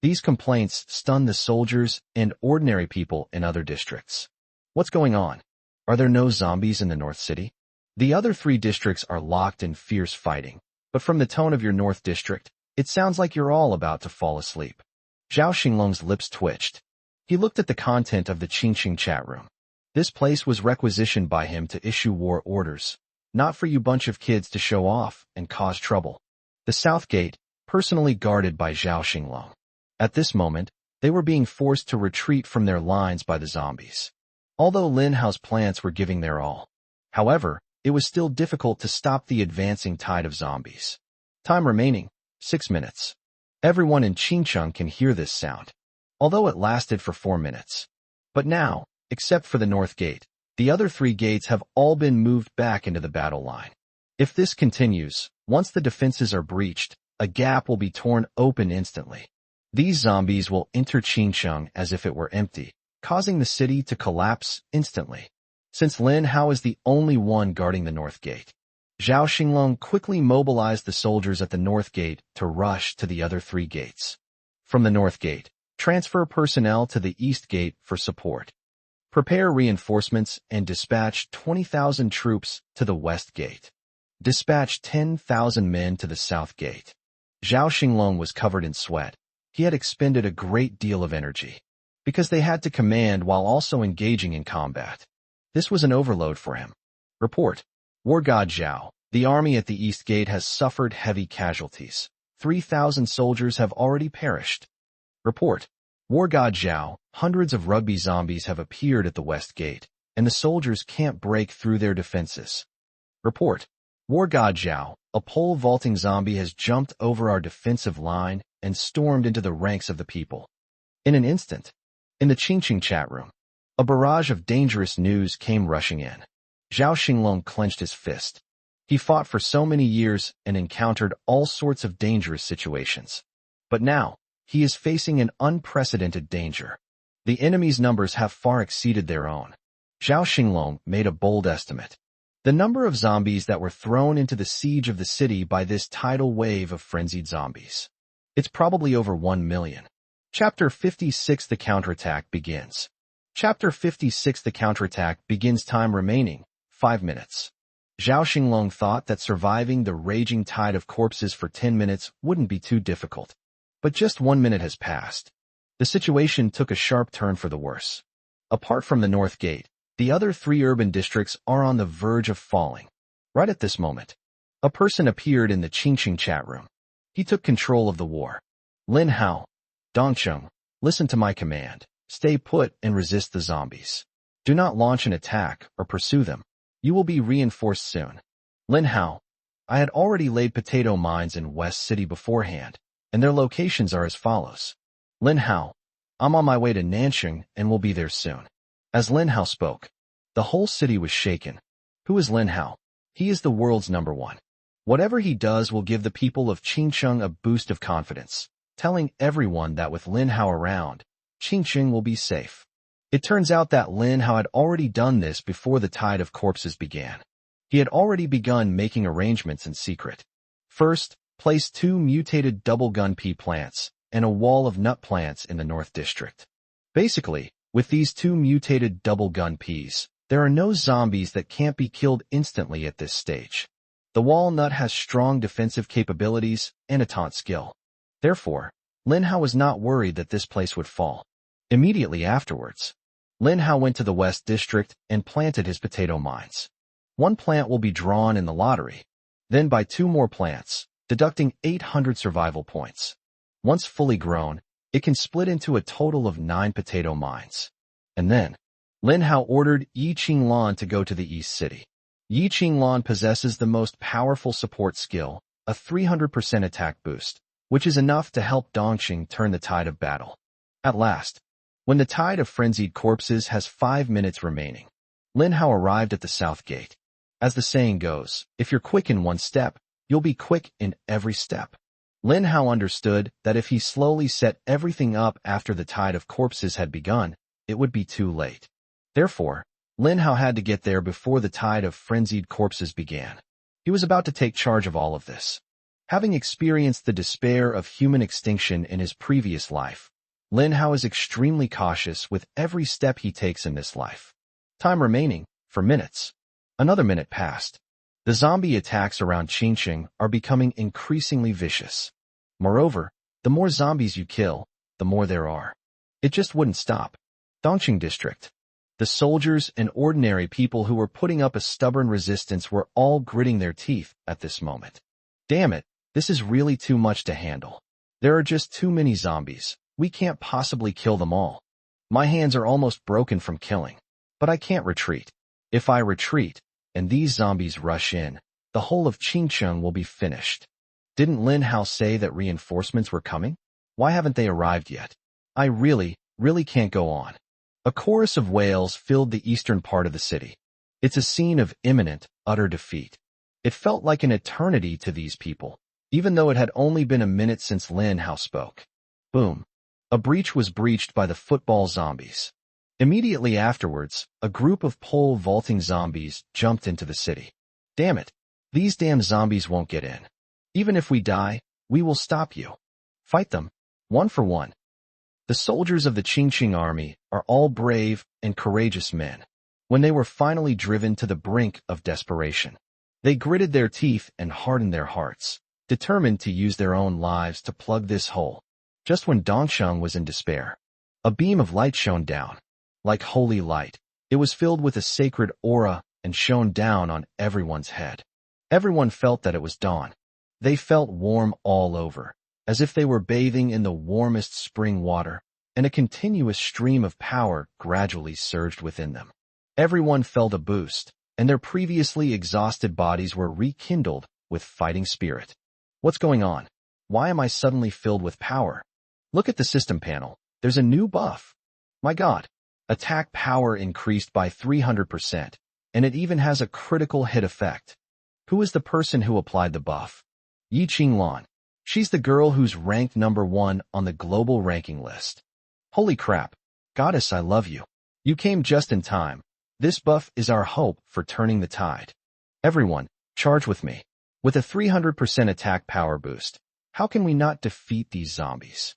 These complaints stun the soldiers and ordinary people in other districts. What's going on? Are there no zombies in the North City? The other 3 districts are locked in fierce fighting, but from the tone of your North District, it sounds like you're all about to fall asleep. Zhao Xinglong's lips twitched. He looked at the content of the Qingxing chat room. This place was requisitioned by him to issue war orders, not for you bunch of kids to show off and cause trouble. The South Gate, personally guarded by Zhao Xinglong. At this moment, they were being forced to retreat from their lines by the zombies. Although Lin Hao's plants were giving their all. However, it was still difficult to stop the advancing tide of zombies. Time remaining, 6 minutes. Everyone in Qingcheng can hear this sound, although it lasted for 4 minutes. But now, except for the North Gate, the other 3 gates have all been moved back into the battle line. If this continues, once the defenses are breached, a gap will be torn open instantly. These zombies will enter Qingcheng as if it were empty, causing the city to collapse instantly. Since Lin Hao is the only one guarding the North Gate, Zhao Xinglong quickly mobilized the soldiers at the North Gate to rush to the other 3 gates. From the North Gate, transfer personnel to the East Gate for support. Prepare reinforcements and dispatch 20,000 troops to the West Gate. Dispatch 10,000 men to the South Gate. Zhao Xinglong was covered in sweat. He had expended a great deal of energy, because they had to command while also engaging in combat. This was an overload for him. Report. War God Zhao, the army at the East Gate has suffered heavy casualties. 3,000 soldiers have already perished. Report. War God Zhao, hundreds of rugby zombies have appeared at the West Gate, and the soldiers can't break through their defenses. Report. War God Zhao, a pole vaulting zombie has jumped over our defensive line and stormed into the ranks of the people. In an instant, in the Qingxing chat room, a barrage of dangerous news came rushing in. Zhao Xinglong clenched his fist. He fought for so many years and encountered all sorts of dangerous situations. But now, he is facing an unprecedented danger. The enemy's numbers have far exceeded their own. Zhao Xinglong made a bold estimate. The number of zombies that were thrown into the siege of the city by this tidal wave of frenzied zombies. It's probably over 1 million. Chapter 56 The Counterattack begins. Chapter 56 The Counterattack begins. Time remaining, 5 minutes. Zhao Xinglong thought that surviving the raging tide of corpses for 10 minutes wouldn't be too difficult. But just 1 minute has passed. The situation took a sharp turn for the worse. Apart from the North Gate, the other 3 urban districts are on the verge of falling. Right at this moment, a person appeared in the Qingxing chat room. He took control of the war. Lin Hao, Dongcheng, listen to my command. Stay put and resist the zombies. Do not launch an attack or pursue them. You will be reinforced soon. Lin Hao, I had already laid potato mines in West City beforehand, and their locations are as follows. Lin Hao, I'm on my way to Nanxing and will be there soon. As Lin Hao spoke, the whole city was shaken. Who is Lin Hao? He is the world's #1. Whatever he does will give the people of Qingcheng a boost of confidence, telling everyone that with Lin Hao around, Qingcheng will be safe. It turns out that Lin Hao had already done this before the tide of corpses began. He had already begun making arrangements in secret. First, place 2 mutated double gun pea plants and a wall of nut plants in the North District. Basically, With these two mutated double gun Ps, there are no zombies that can't be killed instantly at this stage. The walnut has strong defensive capabilities and a taunt skill. Therefore, Lin Hao was not worried that this place would fall. Immediately afterwards, Lin Hao went to the West District and planted his potato mines. One plant will be drawn in the lottery, then by 2 more plants, deducting 800 survival points. Once fully grown, it can split into a total of 9 potato mines. And then, Lin Hao ordered Yi Qinglan to go to the East City. Yi Qinglan possesses the most powerful support skill, a 300% attack boost, which is enough to help Dongqing turn the tide of battle. At last, when the tide of frenzied corpses has 5 minutes remaining, Lin Hao arrived at the south gate. As the saying goes, if you're quick in one step, you'll be quick in every step. Lin Hao understood that if he slowly set everything up after the tide of corpses had begun, it would be too late. Therefore, Lin Hao had to get there before the tide of frenzied corpses began. He was about to take charge of all of this. Having experienced the despair of human extinction in his previous life, Lin Hao is extremely cautious with every step he takes in this life. Time remaining, for minutes. Another minute passed. The zombie attacks around Qingqing are becoming increasingly vicious. Moreover, the more zombies you kill, the more there are. It just wouldn't stop. Dongqing District. The soldiers and ordinary people who were putting up a stubborn resistance were all gritting their teeth at this moment. Damn it, this is really too much to handle. There are just too many zombies. We can't possibly kill them all. My hands are almost broken from killing. But I can't retreat. If I retreat, and these zombies rush in, the whole of Qingqing will be finished. Didn't Lin Hao say that reinforcements were coming? Why haven't they arrived yet? I really can't go on. A chorus of wails filled the eastern part of the city. It's a scene of imminent, utter defeat. It felt like an eternity to these people, even though it had only been a minute since Lin Hao spoke. Boom. A breach was breached by the football zombies. Immediately afterwards, a group of pole vaulting zombies jumped into the city. Damn it, these damn zombies won't get in. Even if we die, we will stop you. Fight them, one for one. The soldiers of the Qingqing army are all brave and courageous men. When they were finally driven to the brink of desperation, they gritted their teeth and hardened their hearts, determined to use their own lives to plug this hole. Just when Dongqing was in despair, a beam of light shone down. Like holy light, it was filled with a sacred aura and shone down on everyone's head. Everyone felt that it was dawn. They felt warm all over, as if they were bathing in the warmest spring water, and a continuous stream of power gradually surged within them. Everyone felt a boost, and their previously exhausted bodies were rekindled with fighting spirit. What's going on? Why am I suddenly filled with power? Look at the system panel. There's a new buff. My God. Attack power increased by 300%, and it even has a critical hit effect. Who is the person who applied the buff? Yi Qinglan. She's the girl who's ranked number 1 on the global ranking list. Holy crap. Goddess, I love you. You came just in time. This buff is our hope for turning the tide. Everyone, charge with me. With a 300% attack power boost, how can we not defeat these zombies?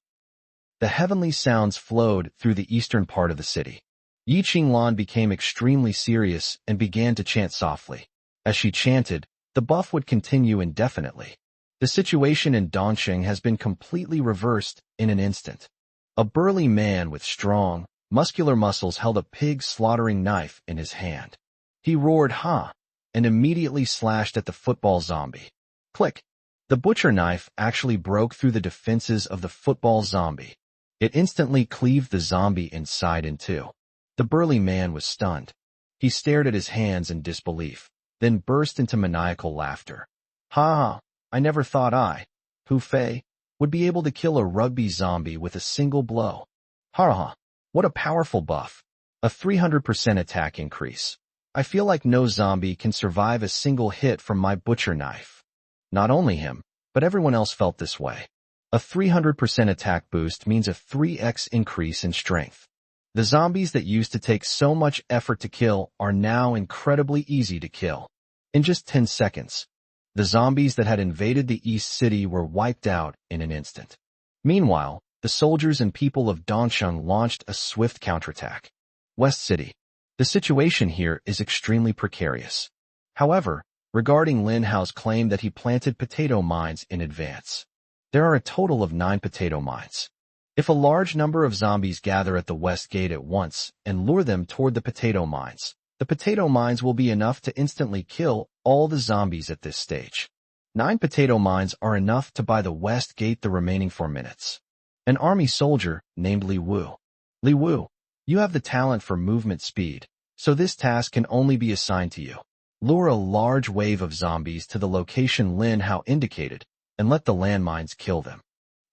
The heavenly sounds flowed through the eastern part of the city. Yi Qinglan became extremely serious and began to chant softly. As she chanted, the buff would continue indefinitely. The situation in Dongqing has been completely reversed in an instant. A burly man with strong, muscular muscles held a pig slaughtering knife in his hand. He roared, "Ha!" and immediately slashed at the football zombie. Click! The butcher knife actually broke through the defenses of the football zombie. It instantly cleaved the zombie inside in two. The burly man was stunned. He stared at his hands in disbelief, then burst into maniacal laughter. Ha ha, I never thought I, Hu Fei, would be able to kill a rugby zombie with a single blow. Ha ha, what a powerful buff. A 300% attack increase. I feel like no zombie can survive a single hit from my butcher knife. Not only him, but everyone else felt this way. A 300% attack boost means a 3x increase in strength. The zombies that used to take so much effort to kill are now incredibly easy to kill. In just 10 seconds, the zombies that had invaded the East City were wiped out in an instant. Meanwhile, The soldiers and people of Dongsheng launched a swift counterattack. West City. The situation here is extremely precarious. However, regarding Lin Hao's claim that he planted potato mines in advance, there are a total of 9 potato mines. If a large number of zombies gather at the west gate at once and lure them toward the potato mines will be enough to instantly kill all the zombies at this stage. 9 potato mines are enough to buy the west gate the remaining 4 minutes. An army soldier named Li Wu. Li Wu, you have the talent for movement speed, so this task can only be assigned to you. Lure a large wave of zombies to the location Lin Hao indicated, and let the landmines kill them.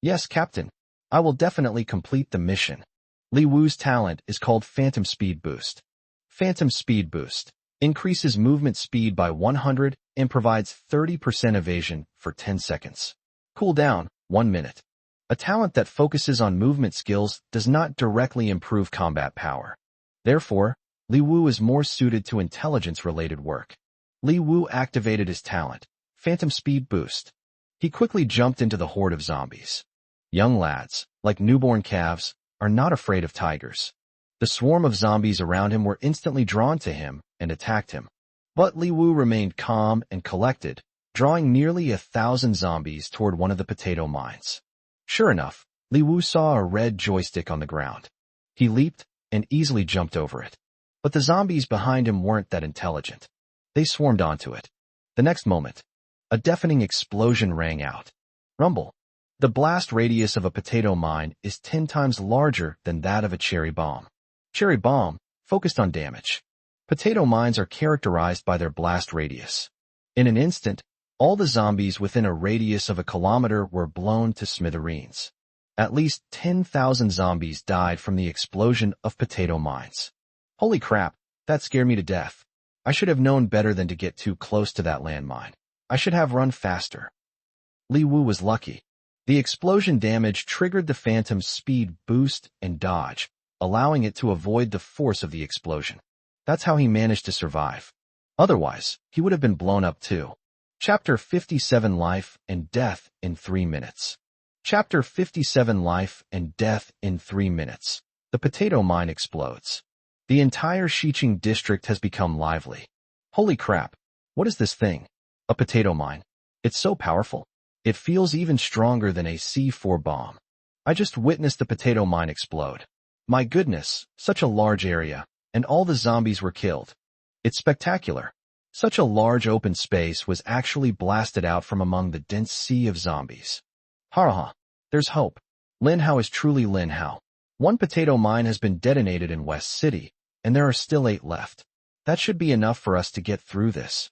Yes, Captain. I will definitely complete the mission. Li Wu's talent is called Phantom Speed Boost. Phantom Speed Boost increases movement speed by 100 and provides 30% evasion for 10 seconds. Cooldown, 1 minute. A talent that focuses on movement skills does not directly improve combat power. Therefore, Li Wu is more suited to intelligence-related work. Li Wu activated his talent, Phantom Speed Boost. He quickly jumped into the horde of zombies. Young lads, like newborn calves, are not afraid of tigers. The swarm of zombies around him were instantly drawn to him and attacked him. But Li Wu remained calm and collected, drawing nearly 1,000 zombies toward one of the potato mines. Sure enough, Li Wu saw a red joystick on the ground. He leaped and easily jumped over it. But the zombies behind him weren't that intelligent. They swarmed onto it. The next moment, a deafening explosion rang out. Rumble. The blast radius of a potato mine is 10 times larger than that of a cherry bomb. Cherry bomb focused on damage. Potato mines are characterized by their blast radius. In an instant, all the zombies within a radius of a kilometer were blown to smithereens. At least 10,000 zombies died from the explosion of potato mines. Holy crap, that scared me to death. I should have known better than to get too close to that landmine. I should have run faster. Li Wu was lucky. The explosion damage triggered the Phantom Speed Boost and dodge, allowing it to avoid the force of the explosion. That's how he managed to survive. Otherwise, he would have been blown up too. Chapter 57 Life and Death in 3 minutes. Chapter 57 Life and Death in 3 minutes. The potato mine explodes. The entire Xiqing district has become lively. Holy crap, what is this thing? A potato mine. It's so powerful. It feels even stronger than a C4 bomb. I just witnessed the potato mine explode. My goodness, such a large area, and all the zombies were killed. It's spectacular. Such a large open space was actually blasted out from among the dense sea of zombies. Ha! There's hope. Lin Hao is truly Lin Hao. 1 potato mine has been detonated in West City, and there are still 8 left. That should be enough for us to get through this.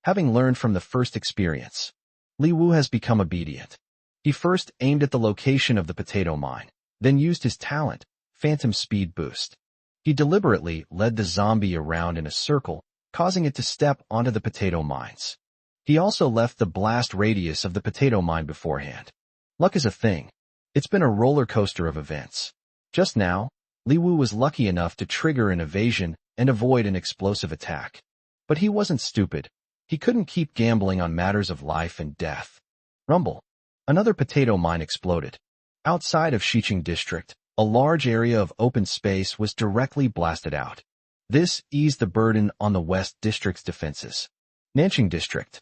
Having learned from the first experience, Li Wu has become obedient. He first aimed at the location of the potato mine, then used his talent, Phantom Speed Boost. He deliberately led the zombie around in a circle, causing it to step onto the potato mines. He also left the blast radius of the potato mine beforehand. Luck is a thing. It's been a roller coaster of events. Just now, Li Wu was lucky enough to trigger an evasion and avoid an explosive attack. But he wasn't stupid. He couldn't keep gambling on matters of life and death. Rumble. Another potato mine exploded. Outside of Xiqing district, a large area of open space was directly blasted out. This eased the burden on the West District's defenses. Nanqing District.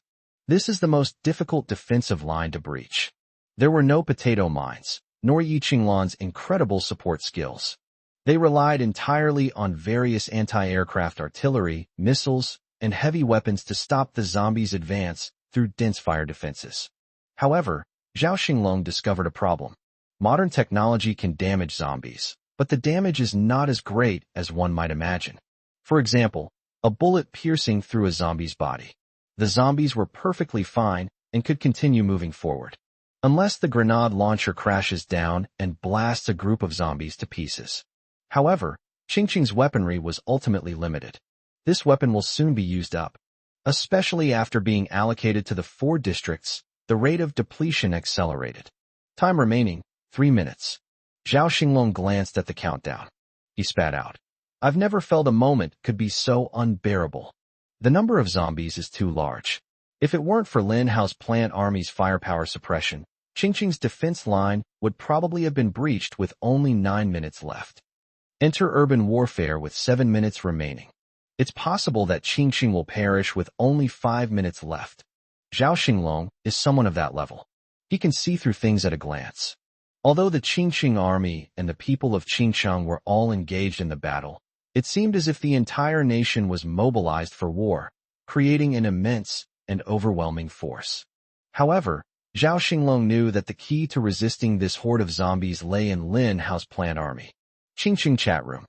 This is the most difficult defensive line to breach. There were no potato mines, nor Yi Qinglan's incredible support skills. They relied entirely on various anti-aircraft artillery, missiles, and heavy weapons to stop the zombies' advance through dense fire defenses. However, Zhao Xinglong discovered a problem. Modern technology can damage zombies, but the damage is not as great as one might imagine. For example, a bullet piercing through a zombie's body. The zombies were perfectly fine and could continue moving forward, unless the grenade launcher crashes down and blasts a group of zombies to pieces. However, Qingqing's weaponry was ultimately limited. This weapon will soon be used up. Especially after being allocated to the 4 districts, the rate of depletion accelerated. Time remaining, 3 minutes. Zhao Xinglong glanced at the countdown. He spat out. I've never felt a moment could be so unbearable. The number of zombies is too large. If it weren't for Lin Hao's plant army's firepower suppression, Qingqing's defense line would probably have been breached with only 9 minutes left. Enter urban warfare with 7 minutes remaining. It's possible that Qingqing will perish with only 5 minutes left. Zhao Xinglong is someone of that level. He can see through things at a glance. Although the Qingqing army and the people of Qingcheng were all engaged in the battle, it seemed as if the entire nation was mobilized for war, creating an immense and overwhelming force. However, Zhao Xinglong knew that the key to resisting this horde of zombies lay in Lin Hao's plant army. Qingqing chat room.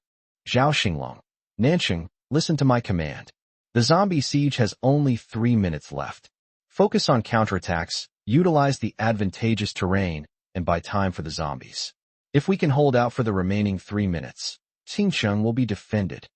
Zhao Xinglong. Nanqing, listen to my command. The zombie siege has only 3 minutes left. Focus on counterattacks, utilize the advantageous terrain, and buy time for the zombies. If we can hold out for the remaining 3 minutes, Qingcheng will be defended.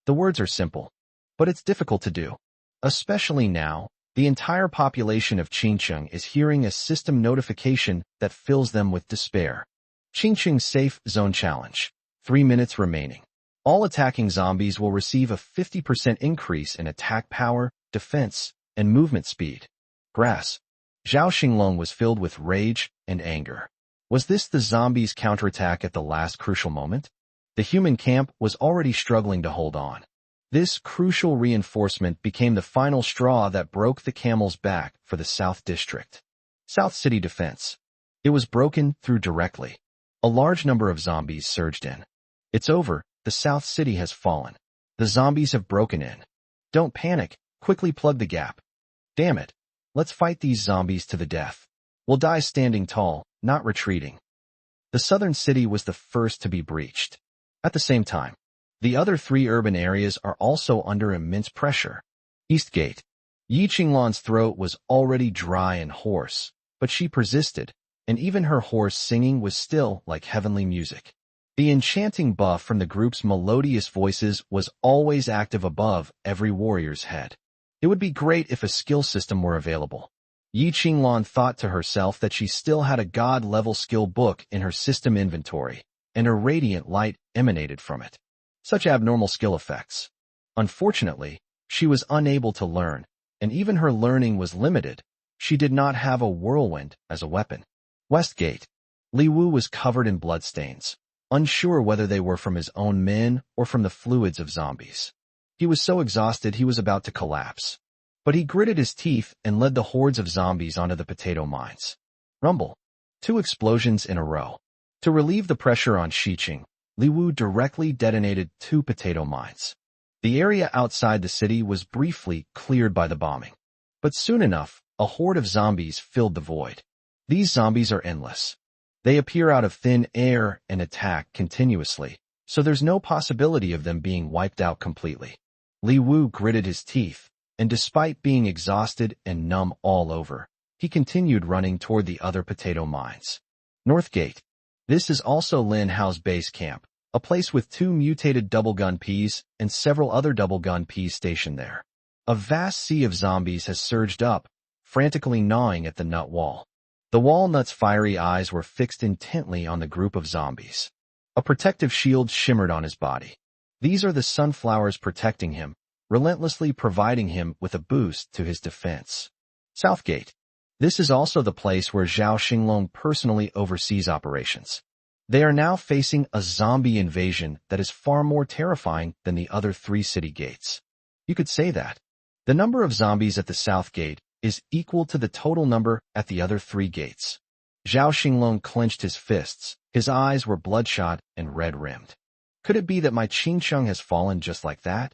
The words are simple, but it's difficult to do. Especially now, the entire population of Qingcheng is hearing a system notification that fills them with despair. Qingcheng Safe Zone Challenge. 3 minutes remaining. All attacking zombies will receive a 50% increase in attack power, defense, and movement speed. Grass. Zhao Xinglong was filled with rage and anger. Was this the zombies' counterattack at the last crucial moment? The human camp was already struggling to hold on. This crucial reinforcement became the final straw that broke the camel's back for the South District. South City Defense. It was broken through directly. A large number of zombies surged in. It's over, the South City has fallen. The zombies have broken in. Don't panic, quickly plug the gap. Damn it. Let's fight these zombies to the death. We'll die standing tall, not retreating. The southern city was the first to be breached. At the same time, the other 3 urban areas are also under immense pressure. Eastgate. Yi Qinglan's throat was already dry and hoarse, but she persisted, and even her hoarse singing was still like heavenly music. The enchanting buff from the group's melodious voices was always active above every warrior's head. It would be great if a skill system were available. Yi Qinglan thought to herself that she still had a god-level skill book in her system inventory, and a radiant light emanated from it. Such abnormal skill effects. Unfortunately, she was unable to learn, and even her learning was limited. She did not have a whirlwind as a weapon. Westgate. Li Wu was covered in bloodstains, unsure whether they were from his own men or from the fluids of zombies. He was so exhausted he was about to collapse. But he gritted his teeth and led the hordes of zombies onto the potato mines. Rumble. 2 explosions in a row. To relieve the pressure on Xiqing, Li Wu directly detonated 2 potato mines. The area outside the city was briefly cleared by the bombing. But soon enough, a horde of zombies filled the void. These zombies are endless. They appear out of thin air and attack continuously, so there's no possibility of them being wiped out completely. Li Wu gritted his teeth, and despite being exhausted and numb all over, he continued running toward the other potato mines. Northgate. This is also Lin Hao's base camp, a place with 2 mutated double-gun Ps and several other double-gun Ps stationed there. A vast sea of zombies has surged up, frantically gnawing at the nut wall. The walnut's fiery eyes were fixed intently on the group of zombies. A protective shield shimmered on his body. These are the sunflowers protecting him, relentlessly providing him with a boost to his defense. Southgate. This is also the place where Zhao Xinglong personally oversees operations. They are now facing a zombie invasion that is far more terrifying than the other 3 city gates. You could say that. The number of zombies at the South Gate is equal to the total number at the other 3 gates. Zhao Xinglong clenched his fists. His eyes were bloodshot and red-rimmed. Could it be that my Qingcheng has fallen just like that?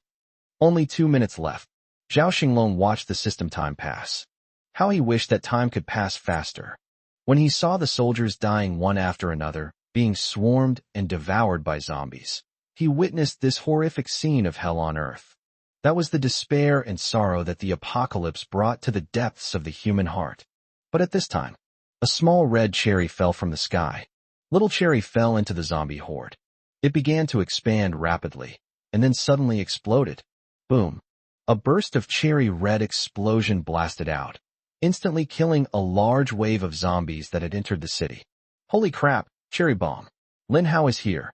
Only 2 minutes left. Zhao Xinglong watched the system time pass. How he wished that time could pass faster. When he saw the soldiers dying one after another, being swarmed and devoured by zombies, he witnessed this horrific scene of hell on earth. That was the despair and sorrow that the apocalypse brought to the depths of the human heart. But at this time, a small red cherry fell from the sky. Little Cherry fell into the zombie horde. It began to expand rapidly, and then suddenly exploded. Boom. A burst of cherry red explosion blasted out, instantly killing a large wave of zombies that had entered the city. Holy crap, cherry bomb. Lin Hao is here.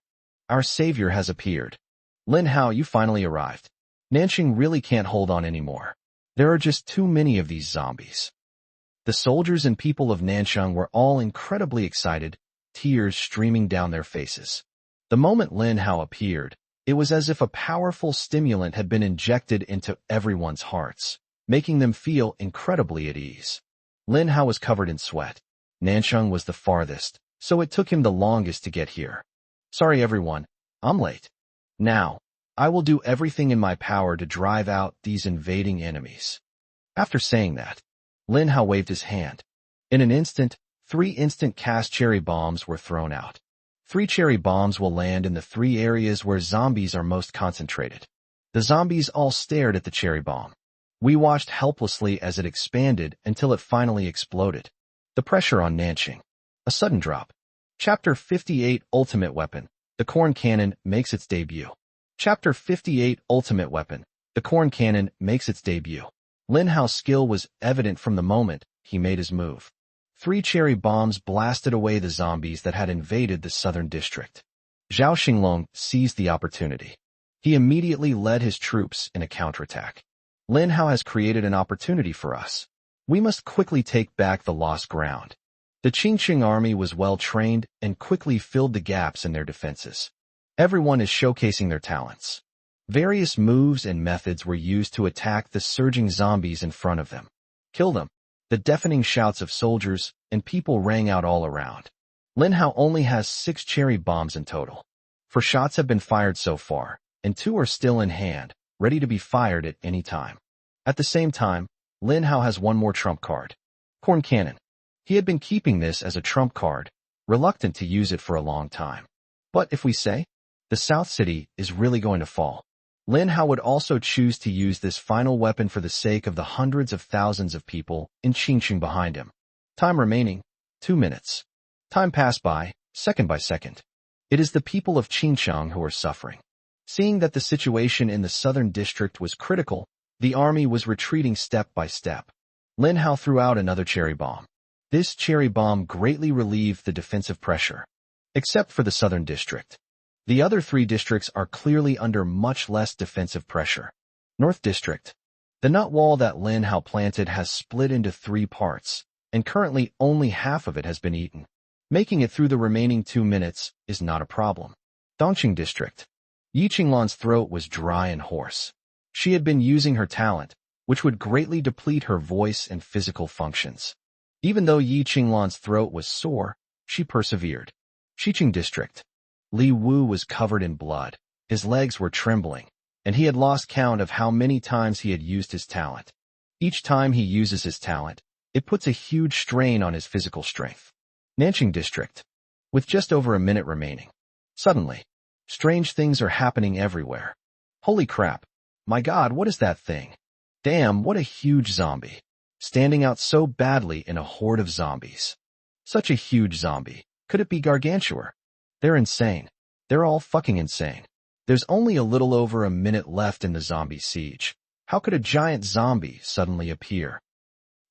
Our savior has appeared. Lin Hao, you finally arrived. Nanqing really can't hold on anymore. There are just too many of these zombies. The soldiers and people of Nansheng were all incredibly excited, tears streaming down their faces. The moment Lin Hao appeared, it was as if a powerful stimulant had been injected into everyone's hearts, making them feel incredibly at ease. Lin Hao was covered in sweat. Nansheng was the farthest, so it took him the longest to get here. Sorry everyone, I'm late. Now, I will do everything in my power to drive out these invading enemies. After saying that, Lin Hao waved his hand. In an instant, 3 instant cast cherry bombs were thrown out. 3 cherry bombs will land in the 3 areas where zombies are most concentrated. The zombies all stared at the cherry bomb. We watched helplessly as it expanded until it finally exploded. The pressure on Nansheng. A sudden drop. Chapter 58 Ultimate Weapon. The Corn Cannon makes its debut. Chapter 58 Ultimate Weapon. The Corn Cannon makes its debut. Lin Hao's skill was evident from the moment he made his move. 3 cherry bombs blasted away the zombies that had invaded the southern district. Zhao Xinglong seized the opportunity. He immediately led his troops in a counterattack. Lin Hao has created an opportunity for us. We must quickly take back the lost ground. The Qingqing army was well trained and quickly filled the gaps in their defenses. Everyone is showcasing their talents. Various moves and methods were used to attack the surging zombies in front of them. Kill them. The deafening shouts of soldiers and people rang out all around. Lin Hao only has 6 cherry bombs in total. 4 shots have been fired so far, and 2 are still in hand, ready to be fired at any time. At the same time, Lin Hao has 1 more trump card. Corn Cannon. He had been keeping this as a trump card, reluctant to use it for a long time. But if we say, the South City is really going to fall, Lin Hao would also choose to use this final weapon for the sake of the hundreds of thousands of people in Qingqing behind him. Time remaining, 2 minutes. Time passed by second. It is the people of Qingqing who are suffering. Seeing that the situation in the southern district was critical, the army was retreating step by step. Lin Hao threw out another cherry bomb. This cherry bomb greatly relieved the defensive pressure. Except for the southern district. The other 3 districts are clearly under much less defensive pressure. North District. The nut wall that Lin Hao planted has split into 3 parts, and currently only half of it has been eaten. Making it through the remaining 2 minutes is not a problem. Dongqing District. Yi Qinglan's throat was dry and hoarse. She had been using her talent, which would greatly deplete her voice and physical functions. Even though Yi Qinglan's throat was sore, she persevered. Xiqing District. Li Wu was covered in blood, his legs were trembling, and he had lost count of how many times he had used his talent. Each time he uses his talent, it puts a huge strain on his physical strength. Nanqing District. With just over a minute remaining. Suddenly, strange things are happening everywhere. Holy crap. My god, what is that thing? Damn, what a huge zombie. Standing out so badly in a horde of zombies. Such a huge zombie. Could it be Gargantua? They're insane. They're all fucking insane. There's only a little over a minute left in the zombie siege. How could a giant zombie suddenly appear?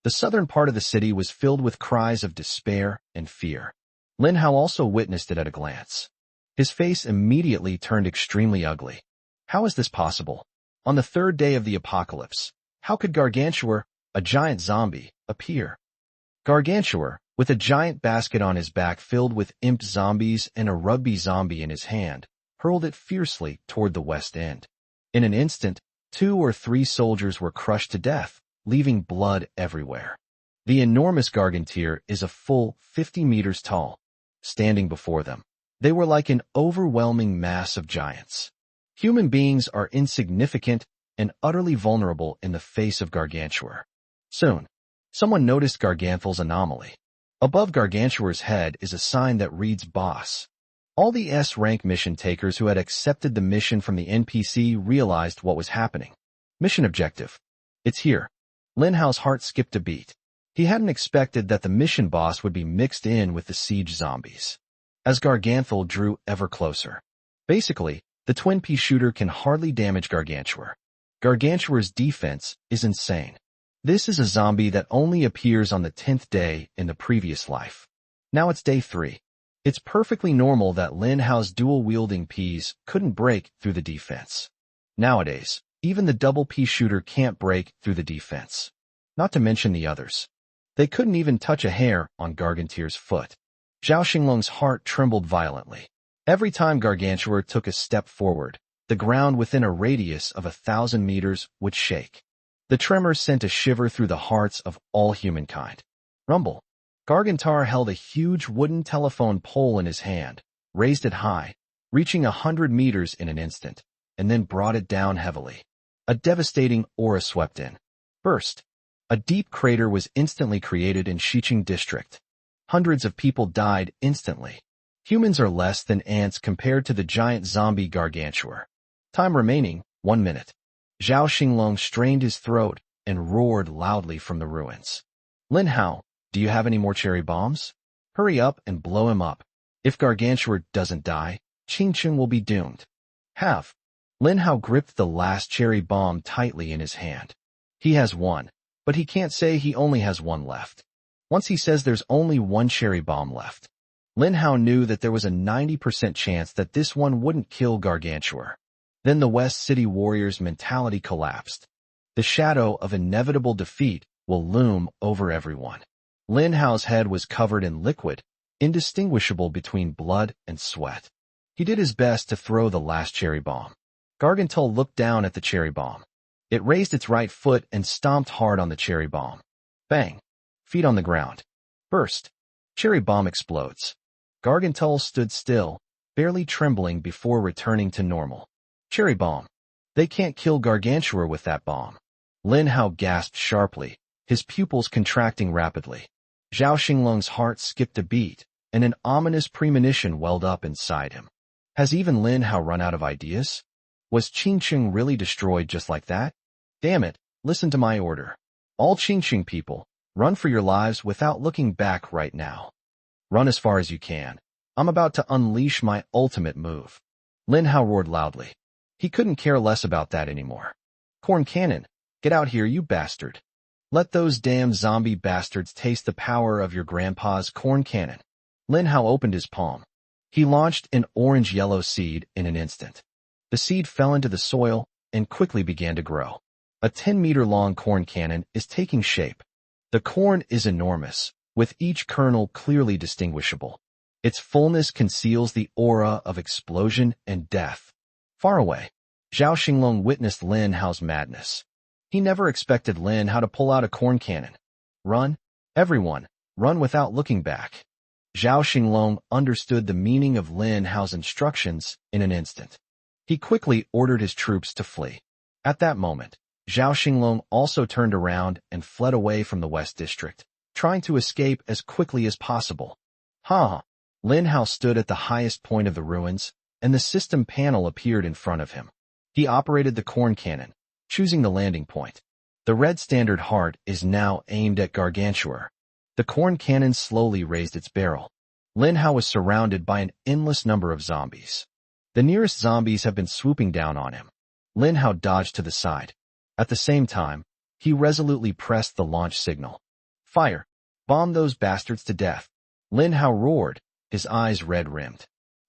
The southern part of the city was filled with cries of despair and fear. Lin Hao also witnessed it at a glance. His face immediately turned extremely ugly. How is this possible? On the 3rd day of the apocalypse, how could Gargantua, a giant zombie, appear? Gargantua, with a giant basket on his back filled with imp zombies and a rugby zombie in his hand, hurled it fiercely toward the west end. In an instant, 2 or 3 soldiers were crushed to death, leaving blood everywhere. The enormous Gargantua is a full 50 meters tall. Standing before them, they were like an overwhelming mass of giants. Human beings are insignificant and utterly vulnerable in the face of Gargantua. Soon, someone noticed Garganthal's anomaly. Above Gargantua's head is a sign that reads Boss. All the S-rank mission takers who had accepted the mission from the NPC realized what was happening. Mission objective. It's here. Lin Hao's heart skipped a beat. He hadn't expected that the mission boss would be mixed in with the siege zombies. As Garganthal drew ever closer. Basically, the twin pea shooter can hardly damage Gargantua. Gargantua's defense is insane. This is a zombie that only appears on the 10th day in the previous life. Now it's day 3. It's perfectly normal that Lin Hao's dual-wielding peas couldn't break through the defense. Nowadays, even the double pea shooter can't break through the defense. Not to mention the others. They couldn't even touch a hair on Gargantuar's foot. Zhao Xinglong's heart trembled violently. Every time Gargantuar took a step forward, the ground within a radius of 1,000 meters would shake. The tremor sent a shiver through the hearts of all humankind. Rumble. Gargantuar held a huge wooden telephone pole in his hand, raised it high, reaching 100 meters in an instant, and then brought it down heavily. A devastating aura swept in. Burst. A deep crater was instantly created in Xiqing district. Hundreds of people died instantly. Humans are less than ants compared to the giant zombie Gargantuar. Time remaining, 1 minute. Zhao Xinglong strained his throat and roared loudly from the ruins. Lin Hao, do you have any more cherry bombs? Hurry up and blow him up. If Gargantuar doesn't die, Qingqing will be doomed. Have. Lin Hao gripped the last cherry bomb tightly in his hand. He has one, but he can't say he only has one left. Once he says there's only one cherry bomb left, Lin Hao knew that there was a 90% chance that this one wouldn't kill Gargantuar. Then the West City Warriors' mentality collapsed. The shadow of inevitable defeat will loom over everyone. Lin Hao's head was covered in liquid, indistinguishable between blood and sweat. He did his best to throw the last cherry bomb. Gargantuar looked down at the cherry bomb. It raised its right foot and stomped hard on the cherry bomb. Bang! Feet on the ground. Burst. Cherry bomb explodes. Gargantuar stood still, barely trembling before returning to normal. Cherry bomb. They can't kill Gargantuar with that bomb. Lin Hao gasped sharply, his pupils contracting rapidly. Zhao Xinglong's heart skipped a beat, and an ominous premonition welled up inside him. Has even Lin Hao run out of ideas? Was Qingqing really destroyed just like that? Damn it, listen to my order. All Qingqing people, run for your lives without looking back right now. Run as far as you can. I'm about to unleash my ultimate move. Lin Hao roared loudly. He couldn't care less about that anymore. Corn cannon, get out here, you bastard. Let those damn zombie bastards taste the power of your grandpa's corn cannon. Lin Hao opened his palm. He launched an orange-yellow seed in an instant. The seed fell into the soil and quickly began to grow. A 10-meter-long corn cannon is taking shape. The corn is enormous, with each kernel clearly distinguishable. Its fullness conceals the aura of explosion and death. Far away, Zhao Xinglong witnessed Lin Hao's madness. He never expected Lin Hao to pull out a corn cannon. Run, everyone, run without looking back. Zhao Xinglong understood the meaning of Lin Hao's instructions in an instant. He quickly ordered his troops to flee. At that moment, Zhao Xinglong also turned around and fled away from the West District, trying to escape as quickly as possible. Lin Hao stood at the highest point of the ruins, and the system panel appeared in front of him. He operated the corn cannon, choosing the landing point. The red standard heart is now aimed at Gargantuar. The corn cannon slowly raised its barrel. Lin Hao was surrounded by an endless number of zombies. The nearest zombies have been swooping down on him. Lin Hao dodged to the side. At the same time, he resolutely pressed the launch signal. Fire! Bomb those bastards to death! Lin Hao roared, his eyes red-rimmed.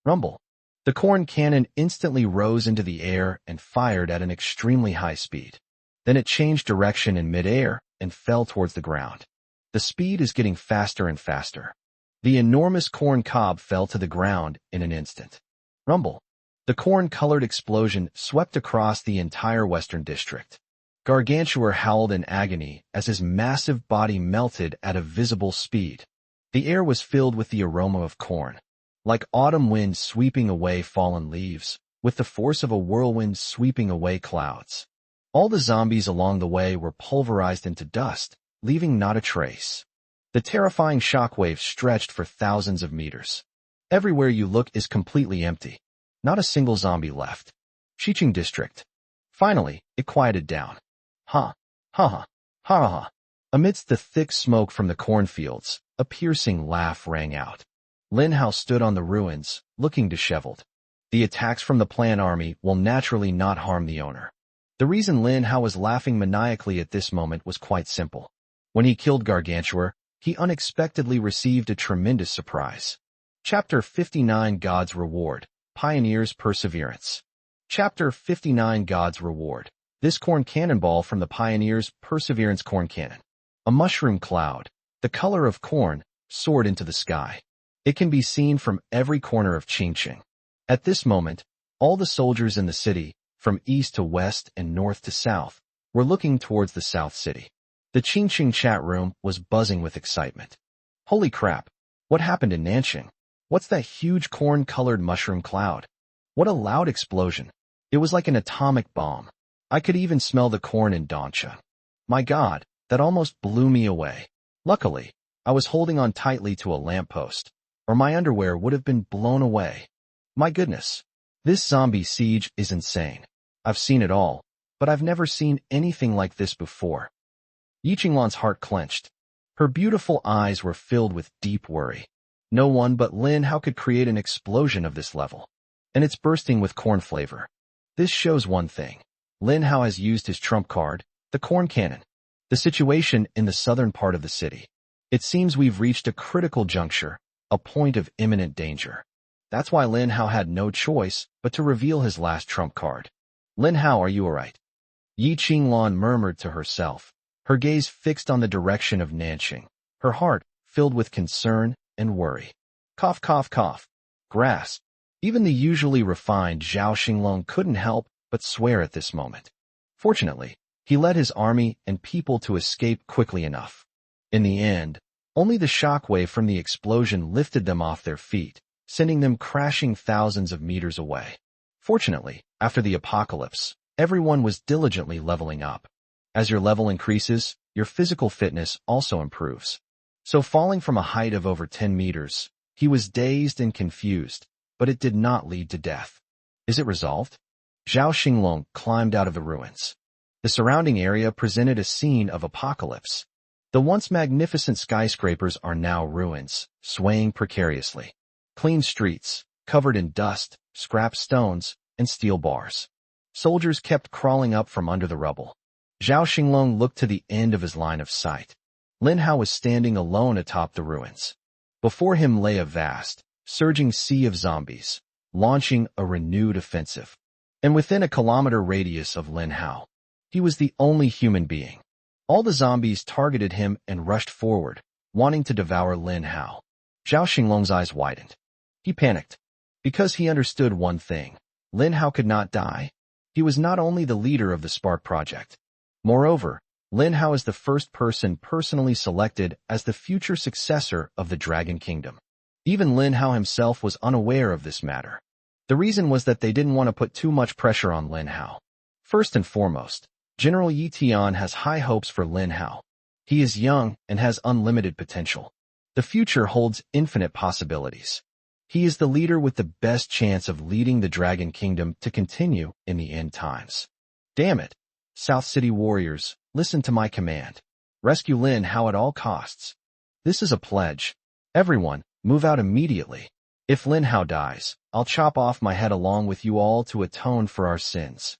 Rumble! The corn cannon instantly rose into the air and fired at an extremely high speed. Then it changed direction in mid-air and fell towards the ground. The speed is getting faster and faster. The enormous corn cob fell to the ground in an instant. Rumble! The corn-colored explosion swept across the entire Western District. Gargantuar howled in agony as his massive body melted at a visible speed. The air was filled with the aroma of corn, like autumn wind sweeping away fallen leaves, with the force of a whirlwind sweeping away clouds. All the zombies along the way were pulverized into dust, leaving not a trace. The terrifying shockwave stretched for thousands of meters. Everywhere you look is completely empty. Not a single zombie left. Xiqing District. Finally, it quieted down. Ha! Ha ha! Ha ha! Amidst the thick smoke from the cornfields, a piercing laugh rang out. Lin Hao stood on the ruins, looking disheveled. The attacks from the Plan army will naturally not harm the owner. The reason Lin Hao was laughing maniacally at this moment was quite simple. When he killed Gargantuar, he unexpectedly received a tremendous surprise. Chapter 59 God's Reward, Pioneer's Perseverance. Chapter 59 God's Reward. This corn cannonball from the Pioneer's Perseverance corn cannon. A mushroom cloud, the color of corn, soared into the sky. It can be seen from every corner of Qingqing. At this moment, all the soldiers in the city, from east to west and north to south, were looking towards the south city. The Qingqing chat room was buzzing with excitement. Holy crap! What happened in Nanxing? What's that huge corn-colored mushroom cloud? What a loud explosion! It was like an atomic bomb. I could even smell the corn in Dongcha. My God, that almost blew me away. Luckily, I was holding on tightly to a lamppost, or my underwear would have been blown away. My goodness, this zombie siege is insane. I've seen it all, but I've never seen anything like this before. Yi Qinglan's heart clenched. Her beautiful eyes were filled with deep worry. No one but Lin Hao could create an explosion of this level. And it's bursting with corn flavor. This shows one thing. Lin Hao has used his trump card, the corn cannon. The situation in the southern part of the city. It seems we've reached a critical juncture, a point of imminent danger. That's why Lin Hao had no choice but to reveal his last trump card. Lin Hao, are you alright? Yi Qinglan murmured to herself, her gaze fixed on the direction of Nanxing, her heart filled with concern and worry. Cough, cough, cough. Grass. Even the usually refined Zhao Xinglong couldn't help but swear at this moment. Fortunately, he led his army and people to escape quickly enough. In the end, only the shockwave from the explosion lifted them off their feet, sending them crashing thousands of meters away. Fortunately, after the apocalypse, everyone was diligently leveling up. As your level increases, your physical fitness also improves. So falling from a height of over 10 meters, he was dazed and confused, but it did not lead to death. Is it resolved? Zhao Xinglong climbed out of the ruins. The surrounding area presented a scene of apocalypse. The once magnificent skyscrapers are now ruins, swaying precariously. Clean streets, covered in dust, scrap stones, and steel bars. Soldiers kept crawling up from under the rubble. Zhao Xinglong looked to the end of his line of sight. Lin Hao was standing alone atop the ruins. Before him lay a vast, surging sea of zombies, launching a renewed offensive. And within a kilometer radius of Lin Hao, he was the only human being. All the zombies targeted him and rushed forward, wanting to devour Lin Hao. Zhao Xinglong's eyes widened. He panicked. Because he understood one thing. Lin Hao could not die. He was not only the leader of the Spark Project. Moreover, Lin Hao is the first person personally selected as the future successor of the Dragon Kingdom. Even Lin Hao himself was unaware of this matter. The reason was that they didn't want to put too much pressure on Lin Hao. First and foremost, General Yi Tian has high hopes for Lin Hao. He is young and has unlimited potential. The future holds infinite possibilities. He is the leader with the best chance of leading the Dragon Kingdom to continue in the end times. Damn it! South City warriors, listen to my command. Rescue Lin Hao at all costs. This is a pledge. Everyone, move out immediately. If Lin Hao dies, I'll chop off my head along with you all to atone for our sins.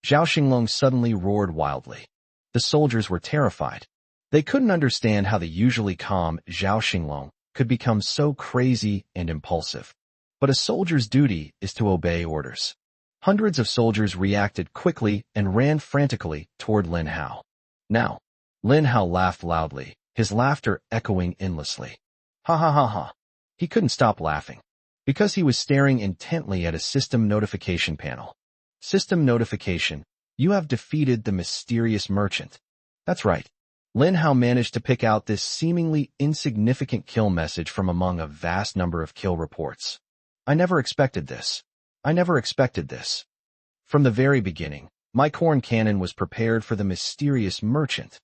Zhao Xinglong suddenly roared wildly. The soldiers were terrified. They couldn't understand how the usually calm Zhao Xinglong could become so crazy and impulsive. But a soldier's duty is to obey orders. Hundreds of soldiers reacted quickly and ran frantically toward Lin Hao. Now, Lin Hao laughed loudly, his laughter echoing endlessly. Ha ha ha ha. He couldn't stop laughing, because he was staring intently at a system notification panel. System notification, you have defeated the mysterious merchant. That's right. Lin Hao managed to pick out this seemingly insignificant kill message from among a vast number of kill reports. I never expected this. I never expected this. From the very beginning, my corn cannon was prepared for the mysterious merchant.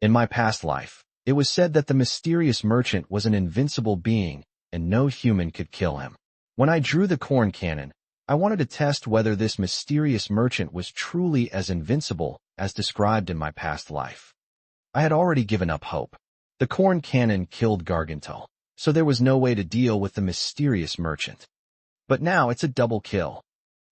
In my past life, it was said that the mysterious merchant was an invincible being and no human could kill him. When I drew the corn cannon, I wanted to test whether this mysterious merchant was truly as invincible as described in my past life. I had already given up hope. The corn cannon killed Gargantel, so there was no way to deal with the mysterious merchant. But now it's a double kill.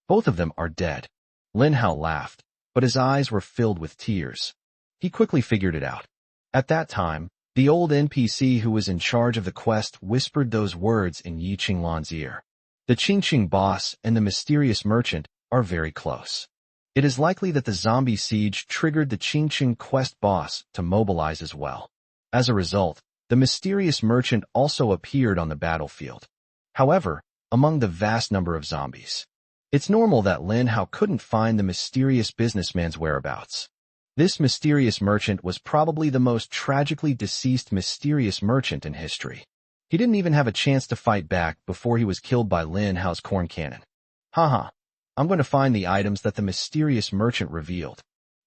Both of them are dead. Lin Hao laughed, but his eyes were filled with tears. He quickly figured it out. At that time, the old NPC who was in charge of the quest whispered those words in Yi Qinglan's ear. The Qingqing boss and the mysterious merchant are very close. It is likely that the zombie siege triggered the Qingqing quest boss to mobilize as well. As a result, The mysterious merchant also appeared on the battlefield. However, among the vast number of zombies, it's normal that Lin Hao couldn't find the mysterious businessman's whereabouts. This mysterious merchant was probably the most tragically deceased mysterious merchant in history. He didn't even have a chance to fight back before he was killed by Lin Hao's corn cannon. Haha, I'm going to find the items that the mysterious merchant revealed.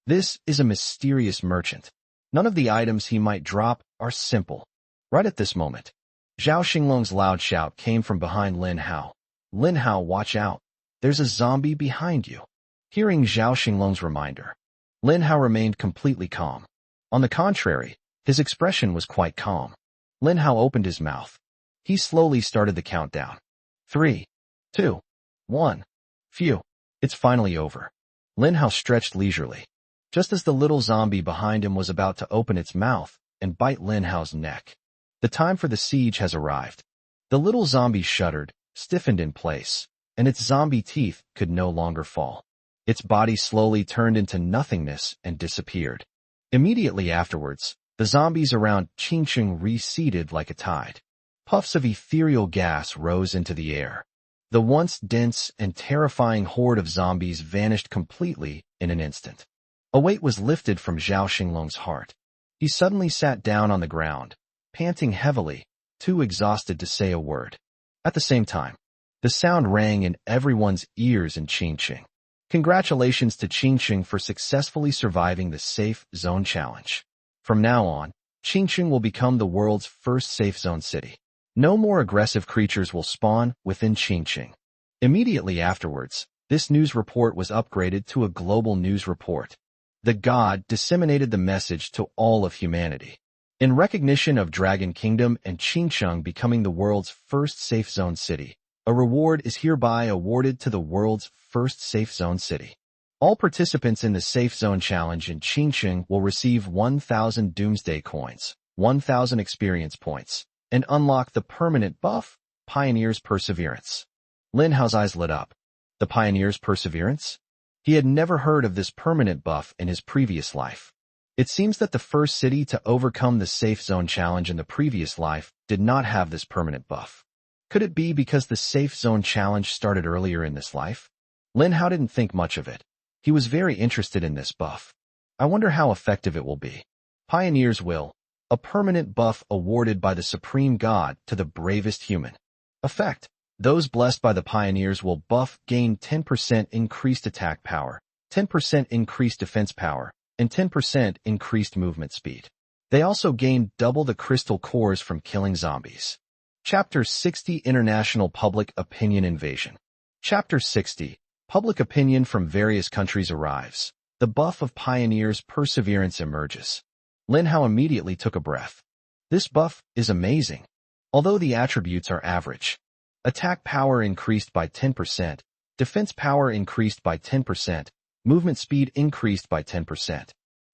This is a mysterious merchant. None of the items he might drop are simple. Right at this moment, Zhao Xinglong's loud shout came from behind Lin Hao. Lin Hao, watch out. There's a zombie behind you. Hearing Zhao Xinglong's reminder, Lin Hao remained completely calm. On the contrary, his expression was quite calm. Lin Hao opened his mouth. He slowly started the countdown. 3, 2, 1. Phew, it's finally over. Lin Hao stretched leisurely. Just as the little zombie behind him was about to open its mouth and bite Lin Hao's neck. The time for the siege has arrived. The little zombie shuddered, stiffened in place, and its zombie teeth could no longer fall. Its body slowly turned into nothingness and disappeared. Immediately afterwards, the zombies around Qingqing receded like a tide. Puffs of ethereal gas rose into the air. The once dense and terrifying horde of zombies vanished completely in an instant. A weight was lifted from Zhao Xinglong's heart. He suddenly sat down on the ground, panting heavily, too exhausted to say a word. At the same time, the sound rang in everyone's ears in Qingqing. Congratulations to Qingqing for successfully surviving the Safe Zone Challenge. From now on, Qingqing will become the world's first safe zone city. No more aggressive creatures will spawn within Qingqing. Immediately afterwards, this news report was upgraded to a global news report. The god disseminated the message to all of humanity. In recognition of Dragon Kingdom and Qingqing becoming the world's first safe zone city, a reward is hereby awarded to the world's first safe zone city. All participants in the Safe Zone Challenge in Qingqing will receive 1,000 Doomsday Coins, 1,000 experience points, and unlock the permanent buff, Pioneer's Perseverance. Lin Hao's eyes lit up. The Pioneer's Perseverance? He had never heard of this permanent buff in his previous life. It seems that the first city to overcome the Safe Zone Challenge in the previous life did not have this permanent buff. Could it be because the Safe Zone Challenge started earlier in this life? Lin Hao didn't think much of it. He was very interested in this buff. I wonder how effective it will be. Pioneer's Will, a permanent buff awarded by the Supreme God to the bravest human. Effect: those blessed by the Pioneers will buff gain 10% increased attack power, 10% increased defense power, and 10% increased movement speed. They also gain double the crystal cores from killing zombies. Chapter 60 International Public Opinion Invasion. Chapter 60 Public opinion from various countries arrives. The buff of Pioneer's Perseverance emerges. Lin Hao immediately took a breath. This buff is amazing. Although the attributes are average. Attack power increased by 10%, defense power increased by 10%, movement speed increased by 10%.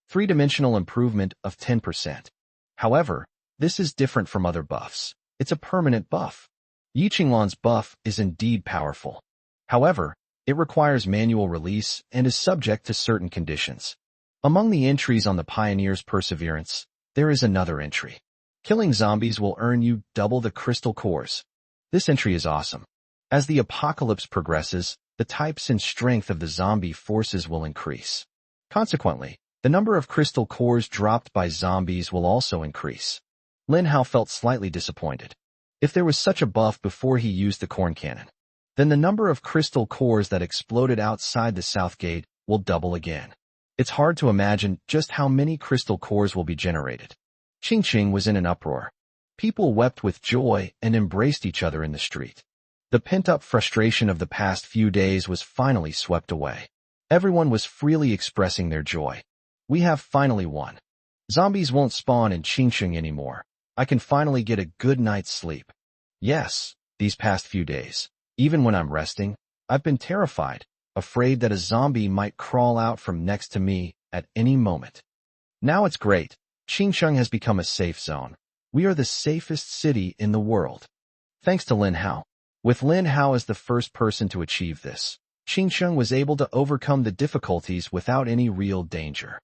Three-dimensional improvement of 10%. However, this is different from other buffs. It's a permanent buff. Yiqinglan's buff is indeed powerful. However, it requires manual release and is subject to certain conditions. Among the entries on the Pioneer's Perseverance, there is another entry. Killing zombies will earn you double the crystal cores. This entry is awesome. As the apocalypse progresses, the types and strength of the zombie forces will increase. Consequently, the number of crystal cores dropped by zombies will also increase. Lin Hao felt slightly disappointed. If there was such a buff before he used the corn cannon, then the number of crystal cores that exploded outside the south gate will double again. It's hard to imagine just how many crystal cores will be generated. Qingqing was in an uproar. People wept with joy and embraced each other in the street. The pent-up frustration of the past few days was finally swept away. Everyone was freely expressing their joy. We have finally won. Zombies won't spawn in Qingqing anymore. I can finally get a good night's sleep. Yes, these past few days, even when I'm resting, I've been terrified, afraid that a zombie might crawl out from next to me at any moment. Now it's great. Qingqing has become a safe zone. We are the safest city in the world. Thanks to Lin Hao. With Lin Hao as the first person to achieve this, Qingqing was able to overcome the difficulties without any real danger.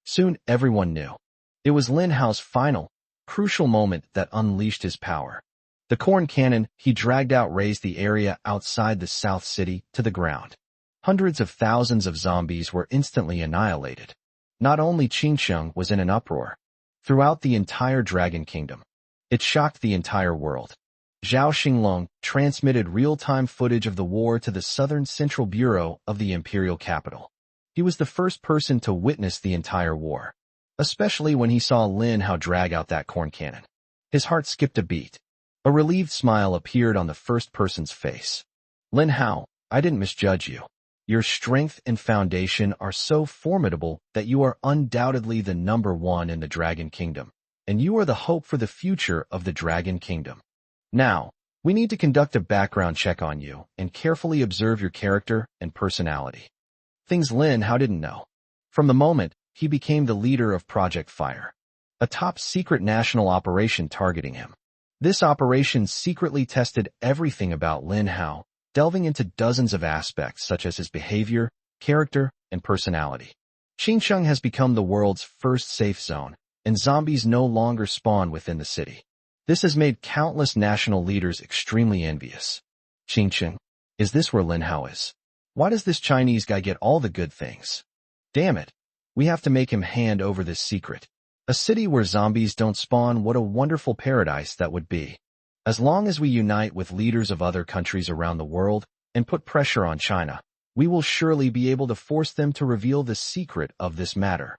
Soon everyone knew. It was Lin Hao's final, crucial moment that unleashed his power. The corn cannon he dragged out razed the area outside the South City to the ground. Hundreds of thousands of zombies were instantly annihilated. Not only Qingsheng was in an uproar. Throughout the entire Dragon Kingdom. It shocked the entire world. Zhao Xinglong transmitted real-time footage of the war to the Southern Central Bureau of the imperial capital. He was the first person to witness the entire war, especially when he saw Lin Hao drag out that corn cannon. His heart skipped a beat. A relieved smile appeared on the first person's face. Lin Hao, I didn't misjudge you. Your strength and foundation are so formidable that you are undoubtedly the #1 in the Dragon Kingdom, and you are the hope for the future of the Dragon Kingdom. Now, we need to conduct a background check on you and carefully observe your character and personality. Things Lin Hao didn't know. From the moment he became the leader of Project Fire, a top-secret national operation targeting him. This operation secretly tested everything about Lin Hao, delving into dozens of aspects such as his behavior, character, and personality. Qingsheng has become the world's first safe zone, and zombies no longer spawn within the city. This has made countless national leaders extremely envious. Qingsheng, is this where Lin Hao is? Why does this Chinese guy get all the good things? Damn it. We have to make him hand over this secret. A city where zombies don't spawn, what a wonderful paradise that would be. As long as we unite with leaders of other countries around the world and put pressure on China, we will surely be able to force them to reveal the secret of this matter.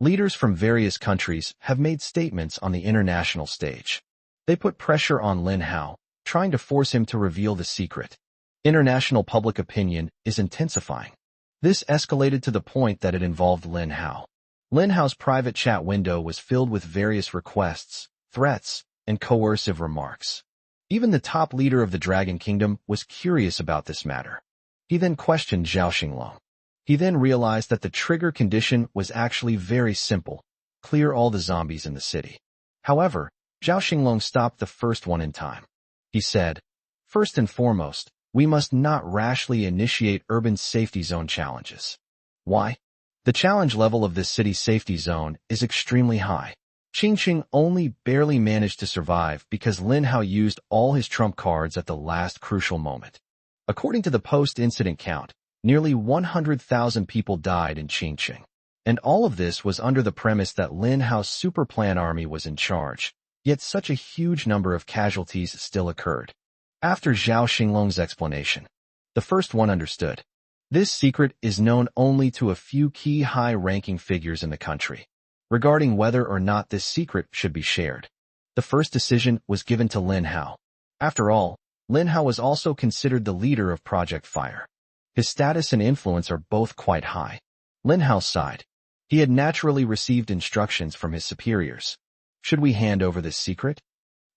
Leaders from various countries have made statements on the international stage. They put pressure on Lin Hao, trying to force him to reveal the secret. International public opinion is intensifying. This escalated to the point that it involved Lin Hao. Lin Hao's private chat window was filled with various requests, threats, and coercive remarks. Even the top leader of the Dragon Kingdom was curious about this matter. He then questioned Zhao Xinglong. He then realized that the trigger condition was actually very simple: clear all the zombies in the city. However, Zhao Xinglong stopped the first one in time. He said, "First and foremost, we must not rashly initiate urban safety zone challenges." Why? The challenge level of this city safety zone is extremely high. Qingsheng only barely managed to survive because Lin Hao used all his trump cards at the last crucial moment. According to the post-incident count, nearly 100,000 people died in Qingsheng. And all of this was under the premise that Lin Hao's superplan army was in charge. Yet such a huge number of casualties still occurred. After Zhao Xinglong's explanation, the first one understood. This secret is known only to a few key high-ranking figures in the country. Regarding whether or not this secret should be shared, the first decision was given to Lin Hao. After all, Lin Hao was also considered the leader of Project Fire. His status and influence are both quite high. Lin Hao sighed. He had naturally received instructions from his superiors. Should we hand over this secret?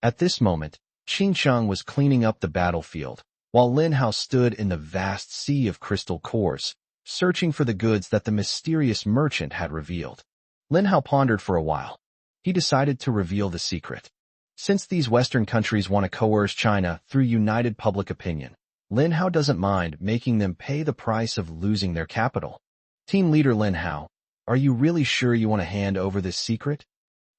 At this moment, Qingsheng was cleaning up the battlefield, while Lin Hao stood in the vast sea of crystal cores, searching for the goods that the mysterious merchant had revealed. Lin Hao pondered for a while. He decided to reveal the secret. Since these Western countries want to coerce China through united public opinion, Lin Hao doesn't mind making them pay the price of losing their capital. Team leader Lin Hao, are you really sure you want to hand over this secret?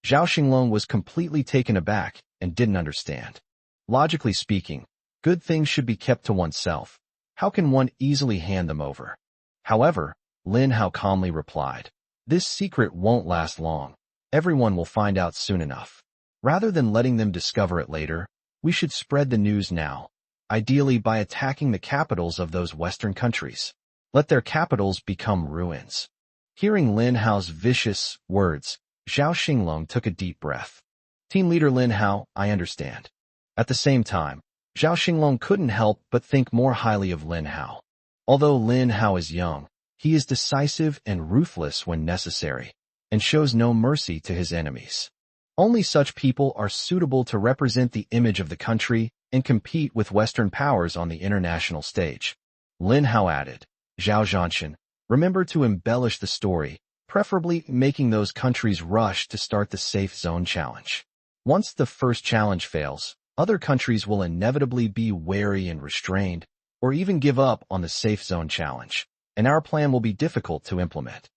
Zhao Xinglong was completely taken aback and didn't understand. Logically speaking, good things should be kept to oneself. How can one easily hand them over? However, Lin Hao calmly replied, "This secret won't last long. Everyone will find out soon enough. Rather than letting them discover it later, we should spread the news now, ideally by attacking the capitals of those Western countries. Let their capitals become ruins." Hearing Lin Hao's vicious words, Zhao Xinglong took a deep breath. Team leader Lin Hao, I understand. At the same time, Zhao Xinglong couldn't help but think more highly of Lin Hao. Although Lin Hao is young, he is decisive and ruthless when necessary, and shows no mercy to his enemies. Only such people are suitable to represent the image of the country and compete with Western powers on the international stage. Lin Hao added, Zhao Zhanshan, remember to embellish the story, preferably making those countries rush to start the Safe Zone Challenge. Once the first challenge fails, other countries will inevitably be wary and restrained, or even give up on the Safe Zone Challenge, and our plan will be difficult to implement.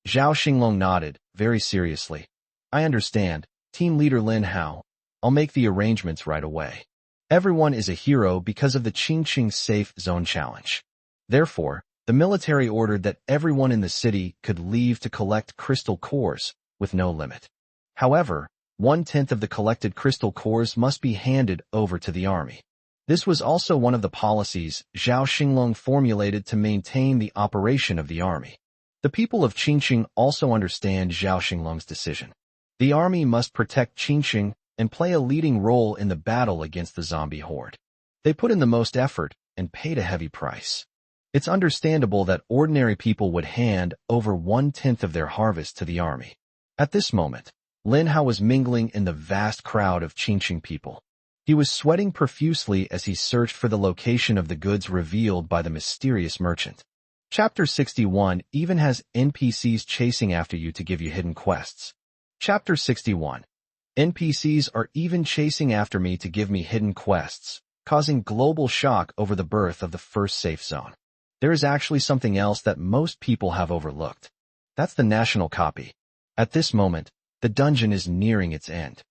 Zhao Xinglong nodded, very seriously. I understand, Team leader Lin Hao, I'll make the arrangements right away. Everyone is a hero because of the Qingqing Safe Zone Challenge. Therefore, the military ordered that everyone in the city could leave to collect crystal cores, with no limit. However, 1/10 of the collected crystal cores must be handed over to the army. This was also one of the policies Zhao Xinglong formulated to maintain the operation of the army. The people of Qingqing also understand Zhao Xinglong's decision. The army must protect Qingqing and play a leading role in the battle against the zombie horde. They put in the most effort and paid a heavy price. It's understandable that ordinary people would hand over 1/10 of their harvest to the army. At this moment, Lin Hao was mingling in the vast crowd of Qingqing people. He was sweating profusely as he searched for the location of the goods revealed by the mysterious merchant. Chapter 61 even has NPCs chasing after you to give you hidden quests. Chapter 61. NPCs are even chasing after me to give me hidden quests, causing global shock over the birth of the first safe zone. There is actually something else that most people have overlooked. That's the national copy. At this moment, the dungeon is nearing its end.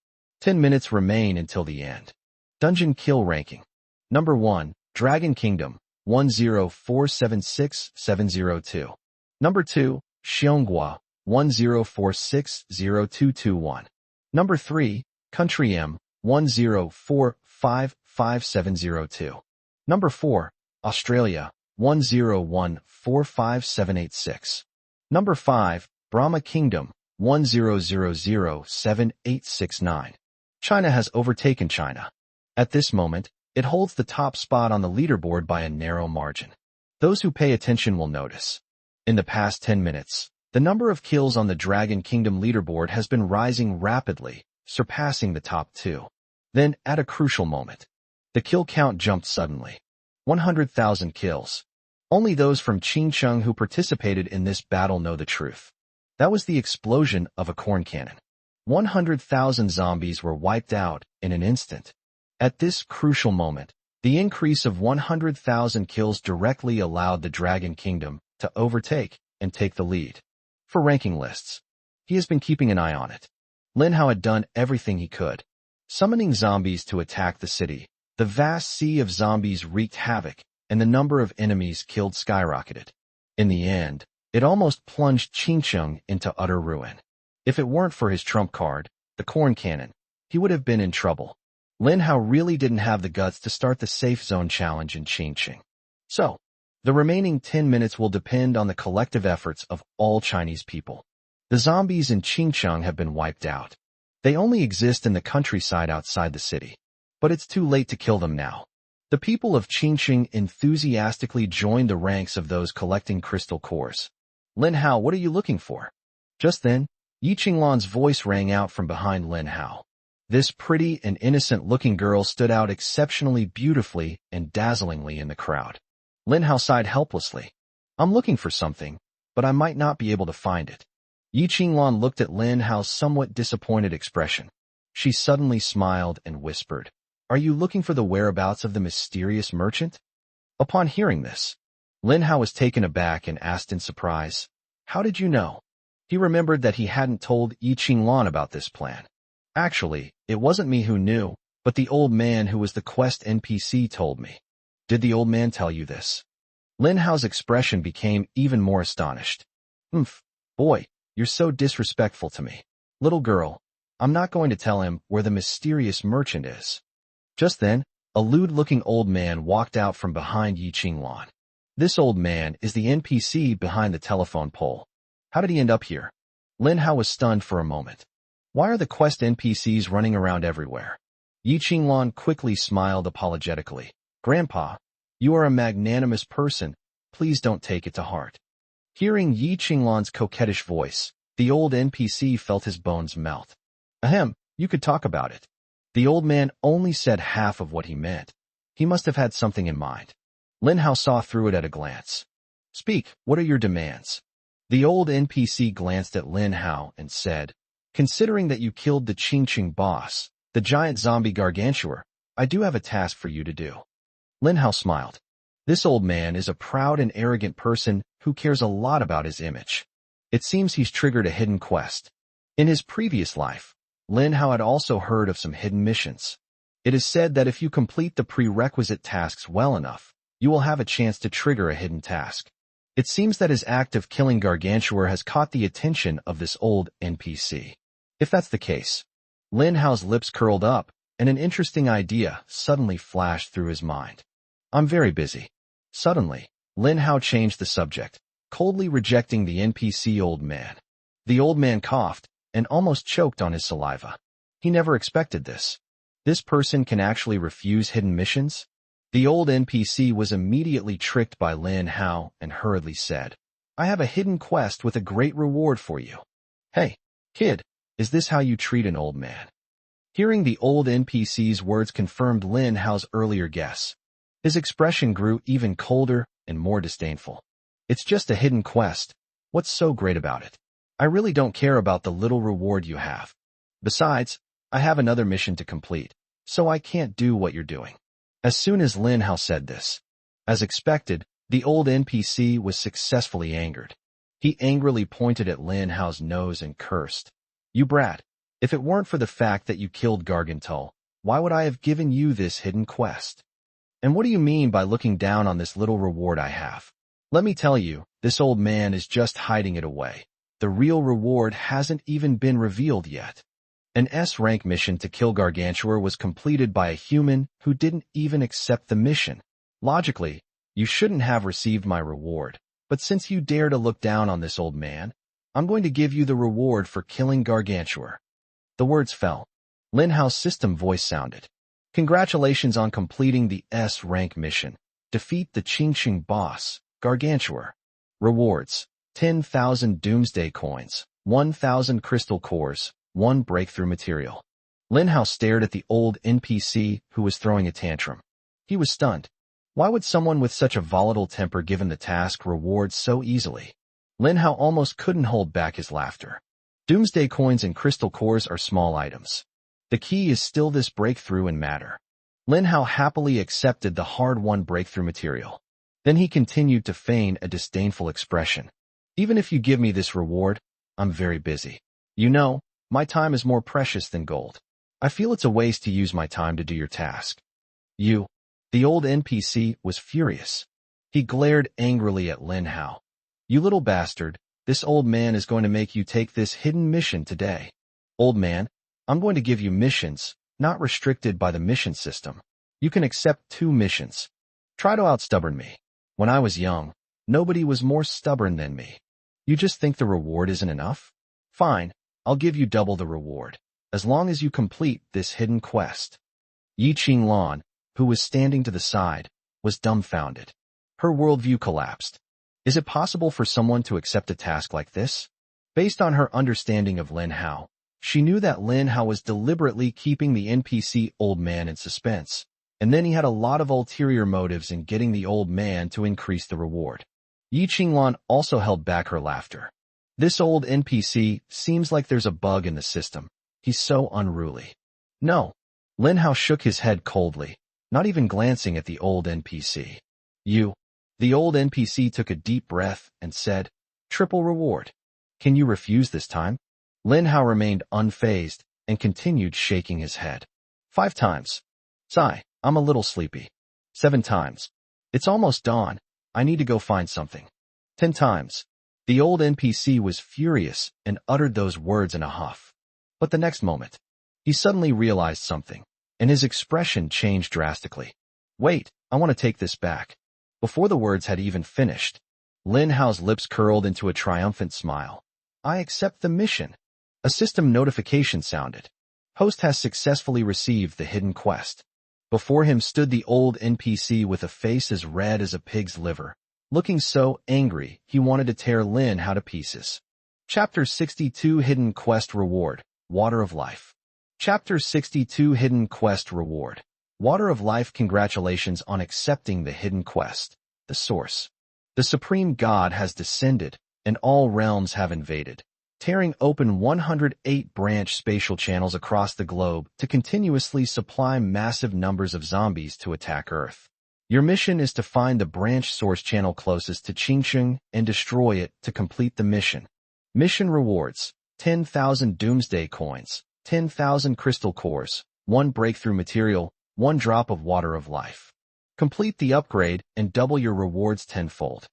10 minutes remain until the end. Dungeon kill ranking. Number 1, Dragon Kingdom, 10476-702. Number 2, Xiongua, 104602221. Number 3, Country M, 104555702. Number 4, Australia, 101457886. Number 5, Brahma Kingdom, 100078869. China has overtaken China. At this moment, it holds the top spot on the leaderboard by a narrow margin. Those who pay attention will notice. In the past 10 minutes, the number of kills on the Dragon Kingdom leaderboard has been rising rapidly, surpassing the top 2. Then, at a crucial moment, the kill count jumped suddenly. 100,000 kills. Only those from Qingqing who participated in this battle know the truth. That was the explosion of a corn cannon. 100,000 zombies were wiped out in an instant. At this crucial moment, the increase of 100,000 kills directly allowed the Dragon Kingdom to overtake and take the lead. For ranking lists, he has been keeping an eye on it. Lin Hao had done everything he could. Summoning zombies to attack the city, the vast sea of zombies wreaked havoc, and the number of enemies killed skyrocketed. In the end, it almost plunged Qingqing into utter ruin. If it weren't for his trump card, the corn cannon, he would have been in trouble. Lin Hao really didn't have the guts to start the safe zone challenge in Qingqing. So, the remaining 10 minutes will depend on the collective efforts of all Chinese people. The zombies in Qingqing have been wiped out. They only exist in the countryside outside the city. But it's too late to kill them now. The people of Qingqing enthusiastically joined the ranks of those collecting crystal cores. Lin Hao, what are you looking for? Just then, Yi Qinglan's voice rang out from behind Lin Hao. This pretty and innocent-looking girl stood out exceptionally beautifully and dazzlingly in the crowd. Lin Hao sighed helplessly. I'm looking for something, but I might not be able to find it. Yi Qinglan looked at Lin Hao's somewhat disappointed expression. She suddenly smiled and whispered, Are you looking for the whereabouts of the mysterious merchant? Upon hearing this, Lin Hao was taken aback and asked in surprise, How did you know? He remembered that he hadn't told Yi Qinglan about this plan. Actually, it wasn't me who knew, but the old man who was the quest NPC told me. Did the old man tell you this? Lin Hao's expression became even more astonished. Boy, you're so disrespectful to me. Little girl, I'm not going to tell him where the mysterious merchant is. Just then, a lewd-looking old man walked out from behind Yi Qinglan. This old man is the NPC behind the telephone pole. How did he end up here? Lin Hao was stunned for a moment. Why are the quest NPCs running around everywhere? Yi Qinglan quickly smiled apologetically. Grandpa, you are a magnanimous person. Please don't take it to heart. Hearing Yi Qinglan's coquettish voice, the old NPC felt his bones melt. Ahem, you could talk about it. The old man only said half of what he meant. He must have had something in mind. Lin Hao saw through it at a glance. Speak, what are your demands? The old NPC glanced at Lin Hao and said, Considering that you killed the Qingqing boss, the giant zombie gargantuar, I do have a task for you to do. Lin Hao smiled. This old man is a proud and arrogant person who cares a lot about his image. It seems he's triggered a hidden quest. In his previous life, Lin Hao had also heard of some hidden missions. It is said that if you complete the prerequisite tasks well enough, you will have a chance to trigger a hidden task. It seems that his act of killing Gargantuar has caught the attention of this old NPC. If that's the case, Lin Hao's lips curled up, and an interesting idea suddenly flashed through his mind. I'm very busy. Suddenly, Lin Hao changed the subject, coldly rejecting the NPC old man. The old man coughed and almost choked on his saliva. He never expected this. This person can actually refuse hidden missions? The old NPC was immediately tricked by Lin Hao and hurriedly said, I have a hidden quest with a great reward for you. Hey, kid, is this how you treat an old man? Hearing the old NPC's words confirmed Lin Hao's earlier guess. His expression grew even colder and more disdainful. It's just a hidden quest. What's so great about it? I really don't care about the little reward you have. Besides, I have another mission to complete, so I can't do what you're doing. As soon as Lin Hao said this, as expected, the old NPC was successfully angered. He angrily pointed at Lin Hao's nose and cursed. You brat, if it weren't for the fact that you killed Gargantuar, why would I have given you this hidden quest? And what do you mean by looking down on this little reward I have? Let me tell you, this old man is just hiding it away. The real reward hasn't even been revealed yet. An S-rank mission to kill Gargantuar was completed by a human who didn't even accept the mission. Logically, you shouldn't have received my reward, but since you dare to look down on this old man, I'm going to give you the reward for killing Gargantuar. The words fell. Lin Hao's system voice sounded. Congratulations on completing the S-rank mission. Defeat the Qingqing boss, Gargantuar. Rewards: 10,000 Doomsday coins, 1,000 crystal cores, 1 breakthrough material. Lin Hao stared at the old NPC who was throwing a tantrum. He was stunned. Why would someone with such a volatile temper given the task rewards so easily? Lin Hao almost couldn't hold back his laughter. Doomsday coins and crystal cores are small items. The key is still this breakthrough in matter. Lin Hao happily accepted the hard-won breakthrough material. Then he continued to feign a disdainful expression. Even if you give me this reward, I'm very busy. You know, my time is more precious than gold. I feel it's a waste to use my time to do your task. You. The old NPC was furious. He glared angrily at Lin Hao. You little bastard, this old man is going to make you take this hidden mission today. Old man, I'm going to give you missions, not restricted by the mission system. You can accept 2 missions. Try to outstubborn me. When I was young, nobody was more stubborn than me. You just think the reward isn't enough? Fine, I'll give you double the reward, as long as you complete this hidden quest. Yi Qinglan, who was standing to the side, was dumbfounded. Her worldview collapsed. Is it possible for someone to accept a task like this? Based on her understanding of Lin Hao, she knew that Lin Hao was deliberately keeping the NPC old man in suspense, and then he had a lot of ulterior motives in getting the old man to increase the reward. Yi Qinglan also held back her laughter. This old NPC seems like there's a bug in the system. He's so unruly. No. Lin Hao shook his head coldly, not even glancing at the old NPC. You. The old NPC took a deep breath and said, triple reward. Can you refuse this time? Lin Hao remained unfazed and continued shaking his head. 5 times. Sigh, I'm a little sleepy. 7 times. It's almost dawn. I need to go find something. 10 times. The old NPC was furious and uttered those words in a huff. But the next moment, he suddenly realized something, and his expression changed drastically. Wait, I want to take this back. Before the words had even finished, Lin Hao's lips curled into a triumphant smile. I accept the mission. A system notification sounded. Host has successfully received the hidden quest. Before him stood the old NPC with a face as red as a pig's liver. Looking so angry, he wanted to tear Lin Hao to pieces. Chapter 62 Hidden Quest Reward, Water of Life. Chapter 62 Hidden Quest Reward, Water of Life. Congratulations on accepting the hidden quest. The source. The Supreme God has descended, and all realms have invaded, tearing open 108 branch spatial channels across the globe to continuously supply massive numbers of zombies to attack Earth. Your mission is to find the branch source channel closest to Qingqing and destroy it to complete the mission. Mission rewards: 10,000 Doomsday coins, 10,000 crystal cores, 1 breakthrough material, 1 drop of water of life. Complete the upgrade and double your rewards tenfold.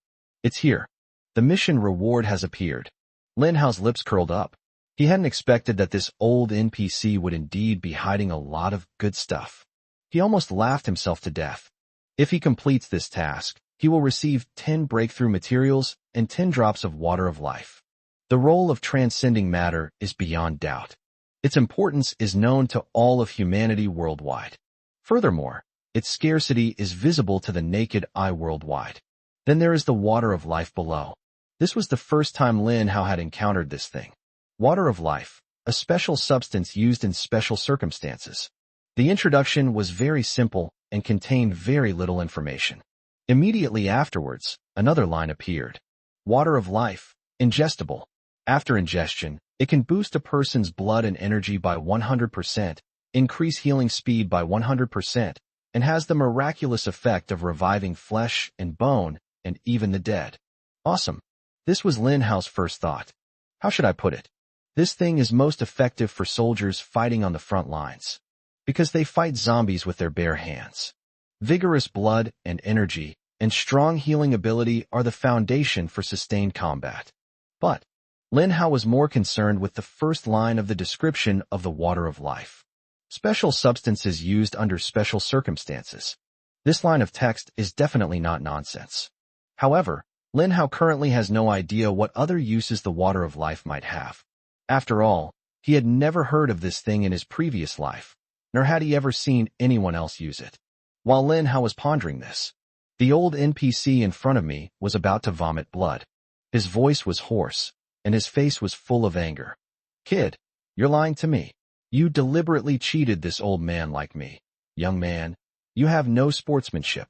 It's here. The mission reward has appeared. Lin Hao's lips curled up. He hadn't expected that this old NPC would indeed be hiding a lot of good stuff. He almost laughed himself to death. If he completes this task, he will receive 10 breakthrough materials and 10 drops of water of life. The role of transcending matter is beyond doubt. Its importance is known to all of humanity worldwide. Furthermore, its scarcity is visible to the naked eye worldwide. Then there is the water of life below. This was the first time Lin Hao had encountered this thing. Water of life, a special substance used in special circumstances. The introduction was very simple and contained very little information. Immediately afterwards, another line appeared. Water of life, ingestible. After ingestion, it can boost a person's blood and energy by 100%, increase healing speed by 100%, and has the miraculous effect of reviving flesh and bone and even the dead. Awesome. This was Lin Hao's first thought. How should I put it? This thing is most effective for soldiers fighting on the front lines, because they fight zombies with their bare hands. Vigorous blood and energy and strong healing ability are the foundation for sustained combat. But Lin Hao was more concerned with the first line of the description of the water of life. Special substances used under special circumstances. This line of text is definitely not nonsense. However, Lin Hao currently has no idea what other uses the water of life might have. After all, he had never heard of this thing in his previous life, nor had he ever seen anyone else use it. While Lin Hao was pondering this, the old NPC in front of me was about to vomit blood. His voice was hoarse, and his face was full of anger. Kid, you're lying to me. You deliberately cheated this old man like me. Young man, you have no sportsmanship.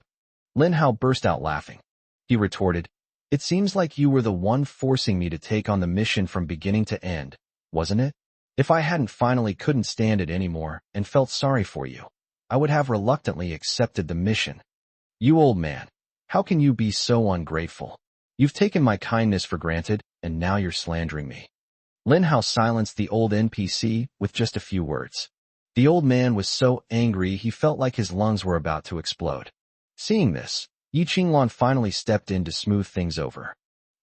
Lin Hao burst out laughing. He retorted, it seems like you were the one forcing me to take on the mission from beginning to end, wasn't it? If I hadn't finally couldn't stand it anymore and felt sorry for you, I would have reluctantly accepted the mission. You old man, how can you be so ungrateful? You've taken my kindness for granted, and now you're slandering me. Lin Hao silenced the old NPC with just a few words. The old man was so angry he felt like his lungs were about to explode. Seeing this, Yi Qinglan finally stepped in to smooth things over.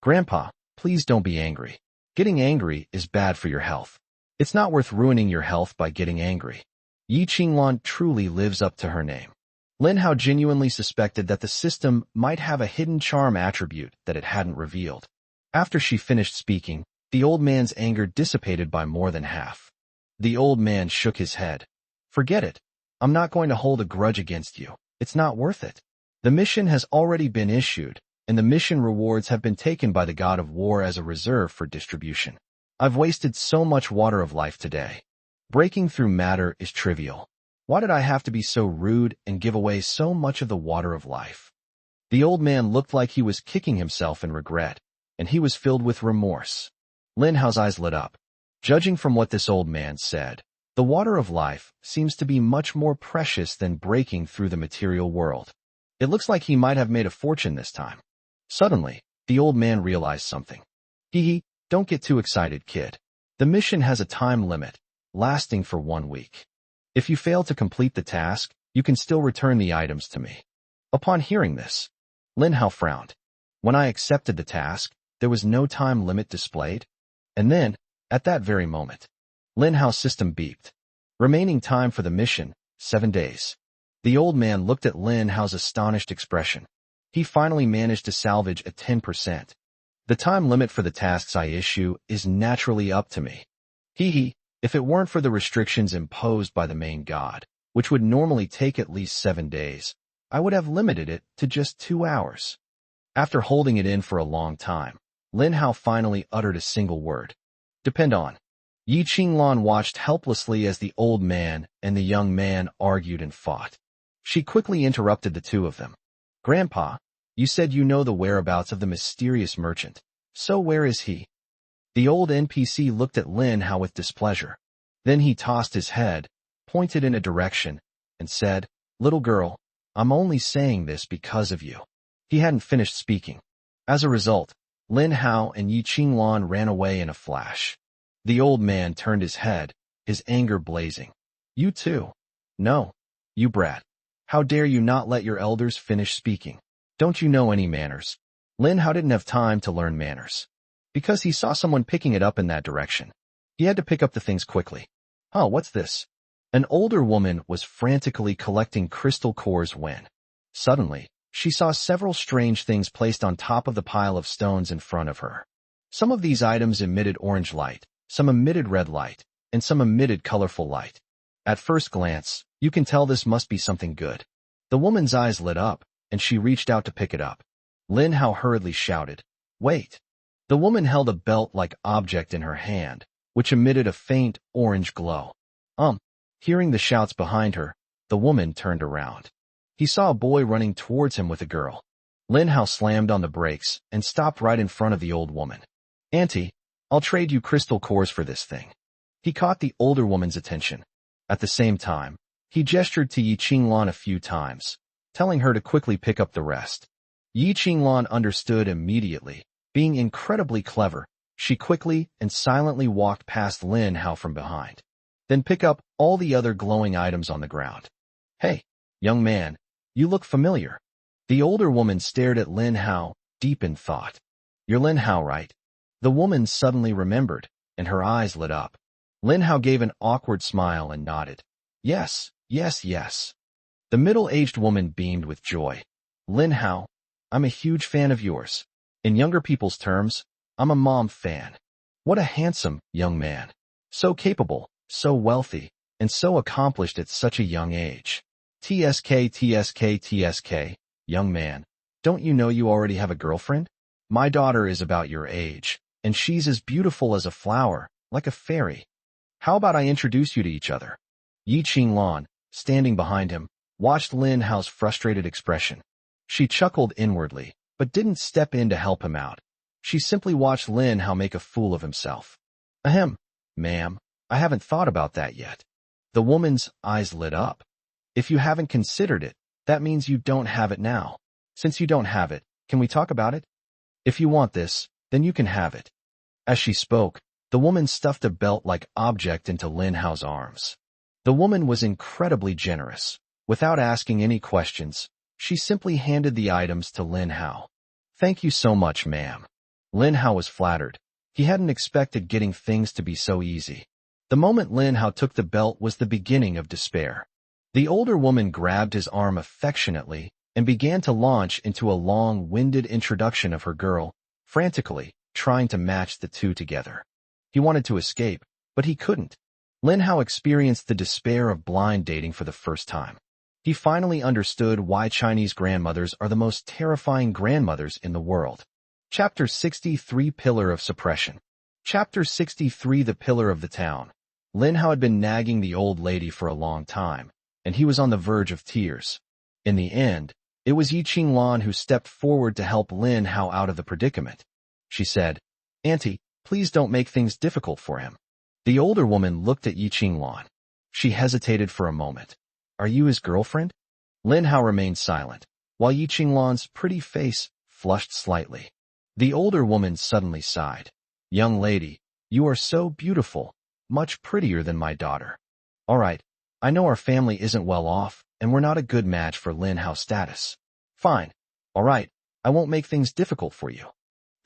Grandpa, please don't be angry. Getting angry is bad for your health. It's not worth ruining your health by getting angry. Yi Qinglan truly lives up to her name. Lin Hao genuinely suspected that the system might have a hidden charm attribute that it hadn't revealed. After she finished speaking, the old man's anger dissipated by more than half. The old man shook his head. Forget it. I'm not going to hold a grudge against you. It's not worth it. The mission has already been issued, and the mission rewards have been taken by the god of war as a reserve for distribution. I've wasted so much water of life today. Breaking through matter is trivial. Why did I have to be so rude and give away so much of the water of life? The old man looked like he was kicking himself in regret, and he was filled with remorse. Lin Hao's eyes lit up. Judging from what this old man said, the water of life seems to be much more precious than breaking through the material world. It looks like he might have made a fortune this time. Suddenly, the old man realized something. Hee, don't get too excited, kid. The mission has a time limit, lasting for 1 week. If you fail to complete the task, you can still return the items to me. Upon hearing this, Lin Hao frowned. When I accepted the task, there was no time limit displayed. And then, at that very moment, Lin Hao's system beeped. Remaining time for the mission, 7 days. The old man looked at Lin Hao's astonished expression. He finally managed to salvage a 10%. The time limit for the tasks I issue is naturally up to me. If it weren't for the restrictions imposed by the main god, which would normally take at least 7 days, I would have limited it to just 2 hours. After holding it in for a long time, Lin Hao finally uttered a single word. Depend on. Yi Qinglan watched helplessly as the old man and the young man argued and fought. She quickly interrupted the two of them. Grandpa, you said you know the whereabouts of the mysterious merchant. So where is he? The old NPC looked at Lin Hao with displeasure. Then he tossed his head, pointed in a direction, and said, Little girl, I'm only saying this because of you. He hadn't finished speaking. As a result, Lin Hao and Yi Qinglan ran away in a flash. The old man turned his head, his anger blazing. You too? No. You brat. How dare you not let your elders finish speaking? Don't you know any manners? Lin Hao didn't have time to learn manners. Because he saw someone picking it up in that direction. He had to pick up the things quickly. Oh, what's this? An older woman was frantically collecting crystal cores when, suddenly, she saw several strange things placed on top of the pile of stones in front of her. Some of these items emitted orange light, some emitted red light, and some emitted colorful light. At first glance, you can tell this must be something good. The woman's eyes lit up, and she reached out to pick it up. Lin Hao hurriedly shouted, "Wait!" The woman held a belt-like object in her hand, which emitted a faint orange glow. Hearing the shouts behind her, the woman turned around. He saw a boy running towards him with a girl. Lin Hao slammed on the brakes and stopped right in front of the old woman. "Auntie, I'll trade you crystal cores for this thing." He caught the older woman's attention. At the same time, he gestured to Yi Qinglan a few times, telling her to quickly pick up the rest. Yi Qinglan understood immediately. Being incredibly clever, she quickly and silently walked past Lin Hao from behind. Then pick up all the other glowing items on the ground. "Hey, young man, you look familiar." The older woman stared at Lin Hao, deep in thought. "You're Lin Hao, right?" The woman suddenly remembered, and her eyes lit up. Lin Hao gave an awkward smile and nodded. Yes. The middle-aged woman beamed with joy. "Lin Hao, I'm a huge fan of yours. In younger people's terms, I'm a mom fan. What a handsome young man. So capable, so wealthy, and so accomplished at such a young age. TSK, young man, don't you know you already have a girlfriend? My daughter is about your age, and she's as beautiful as a flower, like a fairy. How about I introduce you to each other?" Yi Qinglan, standing behind him, watched Lin Hao's frustrated expression. She chuckled inwardly, but didn't step in to help him out. She simply watched Lin Hao make a fool of himself. "Ahem, ma'am, I haven't thought about that yet." The woman's eyes lit up. "If you haven't considered it, that means you don't have it now. Since you don't have it, can we talk about it? If you want this, then you can have it." As she spoke, the woman stuffed a belt-like object into Lin Hao's arms. The woman was incredibly generous. Without asking any questions, she simply handed the items to Lin Hao. "Thank you so much, ma'am." Lin Hao was flattered. He hadn't expected getting things to be so easy. The moment Lin Hao took the belt was the beginning of despair. The older woman grabbed his arm affectionately and began to launch into a long-winded introduction of her girl, frantically trying to match the two together. He wanted to escape, but he couldn't. Lin Hao experienced the despair of blind dating for the first time. He finally understood why Chinese grandmothers are the most terrifying grandmothers in the world. Chapter 63 Pillar of Suppression. Chapter 63 The Pillar of the Town. Lin Hao had been nagging the old lady for a long time, and he was on the verge of tears. In the end, it was Yi Qinglan who stepped forward to help Lin Hao out of the predicament. She said, "Auntie, please don't make things difficult for him." The older woman looked at Yi Qinglan. She hesitated for a moment. "Are you his girlfriend?" Lin Hao remained silent, while Yi Qinglan's pretty face flushed slightly. The older woman suddenly sighed. "Young lady, you are so beautiful, much prettier than my daughter. All right, I know our family isn't well off, and we're not a good match for Lin Hao's status. Fine. All right, I won't make things difficult for you.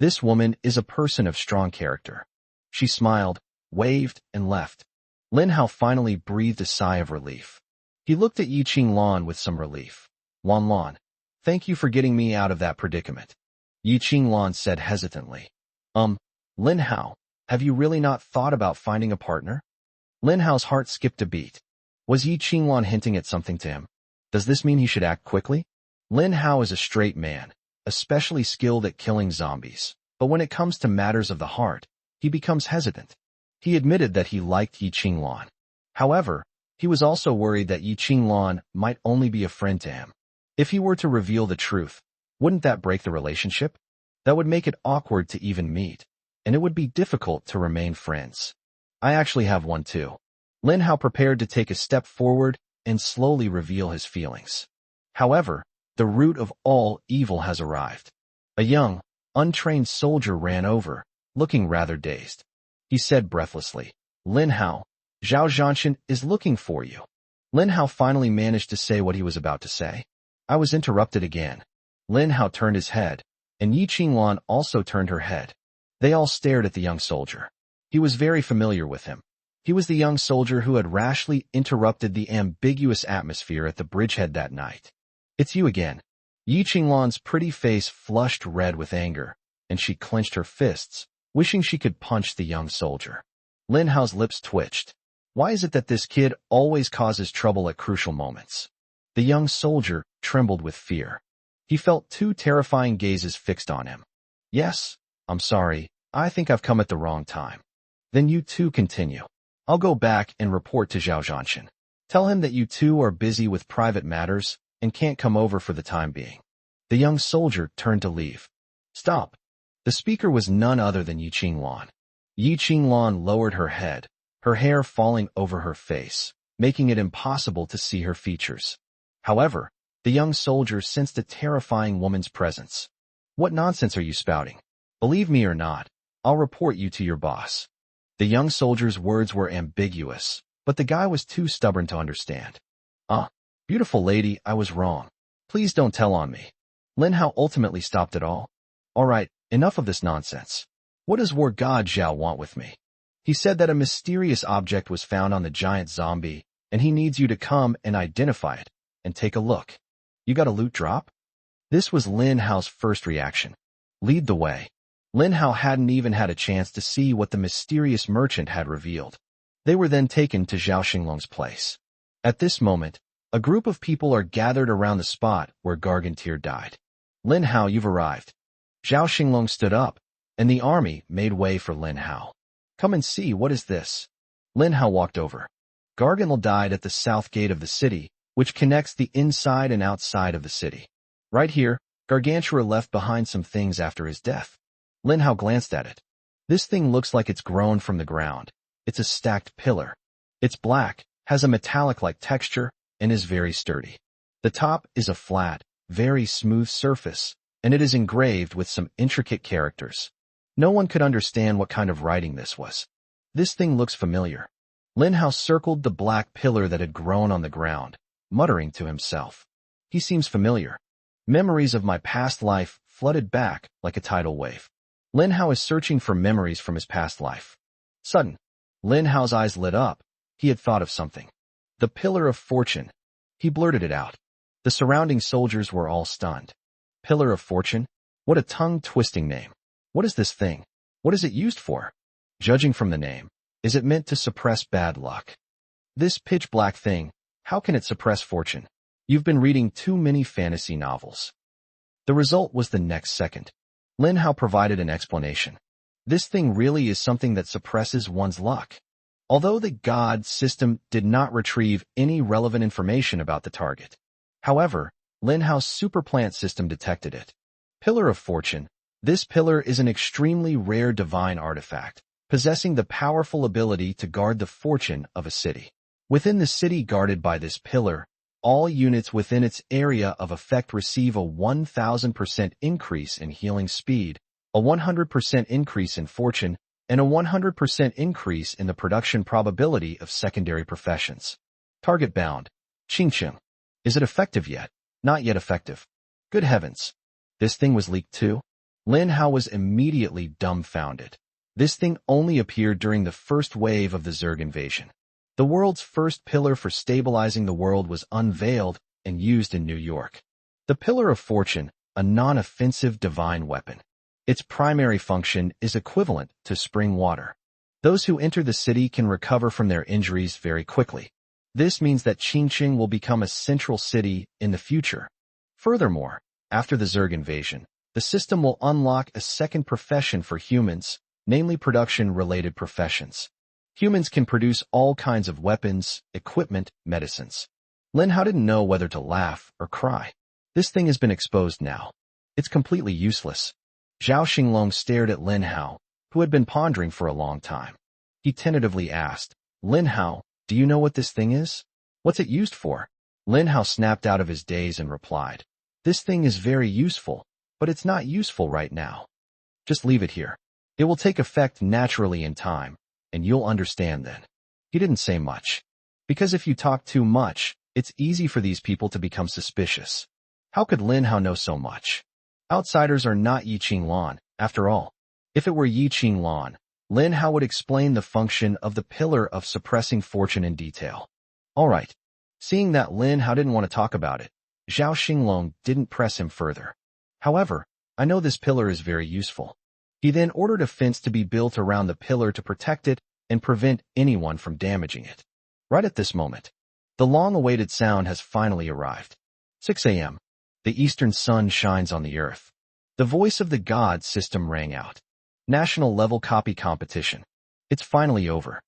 This woman is a person of strong character." She smiled, waved, and left. Lin Hao finally breathed a sigh of relief. He looked at Yi Qinglan with some relief. "Lan, thank you for getting me out of that predicament." Yi Qinglan said hesitantly. Lin Hao, have you really not thought about finding a partner?" Lin Hao's heart skipped a beat. Was Yi Qinglan hinting at something to him? Does this mean he should act quickly? Lin Hao is a straight man, especially skilled at killing zombies, but when it comes to matters of the heart, he becomes hesitant. He admitted that he liked Yi Qinglan. However, he was also worried that Yi Qinglan might only be a friend to him. If he were to reveal the truth, wouldn't that break the relationship? That would make it awkward to even meet, and it would be difficult to remain friends. I actually have one too. Lin Hao prepared to take a step forward and slowly reveal his feelings. However, the root of all evil has arrived. A young, untrained soldier ran over, looking rather dazed. He said breathlessly, "Lin Hao, Zhao Zhanshan is looking for you. Lin Hao finally managed to say what he was about to say. I was interrupted again. Lin Hao turned his head, and Yi Qinglan also turned her head. They all stared at the young soldier. He was very familiar with him. He was the young soldier who had rashly interrupted the ambiguous atmosphere at the bridgehead that night. It's you again. Yi Qinglan's pretty face flushed red with anger, and she clenched her fists, wishing she could punch the young soldier. Lin Hao's lips twitched. Why is it that this kid always causes trouble at crucial moments? The young soldier trembled with fear. He felt two terrifying gazes fixed on him. Yes, I'm sorry, I think I've come at the wrong time. Then you two continue. I'll go back and report to Zhao Zhanshan. Tell him that you two are busy with private matters and can't come over for the time being. The young soldier turned to leave. Stop. The speaker was none other than Yi Qinglan. Yi Qinglan lowered her head, her hair falling over her face, making it impossible to see her features. However, the young soldier sensed a terrifying woman's presence. What nonsense are you spouting? Believe me or not, I'll report you to your boss. The young soldier's words were ambiguous, but the guy was too stubborn to understand. Beautiful lady, I was wrong. Please don't tell on me. Lin Hao ultimately stopped it all. All right, enough of this nonsense. What does War God Zhao want with me? He said that a mysterious object was found on the giant zombie, and he needs you to come and identify it, and take a look. You got a loot drop? This was Lin Hao's first reaction. Lead the way. Lin Hao hadn't even had a chance to see what the mysterious merchant had revealed. They were then taken to Zhao Xinglong's place. At this moment, a group of people are gathered around the spot where Gargantier died. Lin Hao, you've arrived. Zhao Xinglong stood up, and the army made way for Lin Hao. Come and see, what is this? Lin Hao walked over. Gargantier died at the south gate of the city, which connects the inside and outside of the city. Right here, Gargantier left behind some things after his death. Lin Hao glanced at it. This thing looks like it's grown from the ground. It's a stacked pillar. It's black, has a metallic-like texture, and is very sturdy. The top is a flat, very smooth surface, and it is engraved with some intricate characters. No one could understand what kind of writing this was. This thing looks familiar. Lin Hao circled the black pillar that had grown on the ground, muttering to himself. He seems familiar. Memories of my past life flooded back like a tidal wave. Lin Hao is searching for memories from his past life. Sudden, Lin Hao's eyes lit up. He had thought of something. The Pillar of Fortune. He blurted it out. The surrounding soldiers were all stunned. Pillar of Fortune? What a tongue-twisting name. What is this thing? What is it used for? Judging from the name, is it meant to suppress bad luck? This pitch-black thing, how can it suppress fortune? You've been reading too many fantasy novels. The result was the next second. Lin Hao provided an explanation. This thing really is something that suppresses one's luck. Although the God system did not retrieve any relevant information about the target. However, Lin Hao's superplant system detected it. Pillar of Fortune. This pillar is an extremely rare divine artifact, possessing the powerful ability to guard the fortune of a city. Within the city guarded by this pillar, all units within its area of effect receive a 1000% increase in healing speed, a 100% increase in fortune, and a 100% increase in the production probability of secondary professions. Target bound. Qingqing. Is it effective yet? Not yet effective. Good heavens. This thing was leaked too? Lin Hao was immediately dumbfounded. This thing only appeared during the first wave of the Zerg invasion. The world's first pillar for stabilizing the world was unveiled and used in New York. The Pillar of Fortune, a non-offensive divine weapon. Its primary function is equivalent to spring water. Those who enter the city can recover from their injuries very quickly. This means that Qingqing will become a central city in the future. Furthermore, after the Zerg invasion, the system will unlock a second profession for humans, namely production-related professions. Humans can produce all kinds of weapons, equipment, medicines. Lin Hao didn't know whether to laugh or cry. This thing has been exposed now. It's completely useless. Zhao Xinglong stared at Lin Hao, who had been pondering for a long time. He tentatively asked, Lin Hao, do you know what this thing is? What's it used for? Lin Hao snapped out of his daze and replied, this thing is very useful, but it's not useful right now. Just leave it here. It will take effect naturally in time, and you'll understand then. He didn't say much. Because if you talk too much, it's easy for these people to become suspicious. How could Lin Hao know so much? Outsiders are not Yi Qinglan, after all. If it were Yi Qinglan, Lin Hao would explain the function of the pillar of suppressing fortune in detail. All right. Seeing that Lin Hao didn't want to talk about it, Zhao Xinglong didn't press him further. However, I know this pillar is very useful. He then ordered a fence to be built around the pillar to protect it and prevent anyone from damaging it. Right at this moment, the long-awaited sound has finally arrived. 6 a.m. The eastern sun shines on the earth. The voice of the God system rang out. National level copy competition. It's finally over.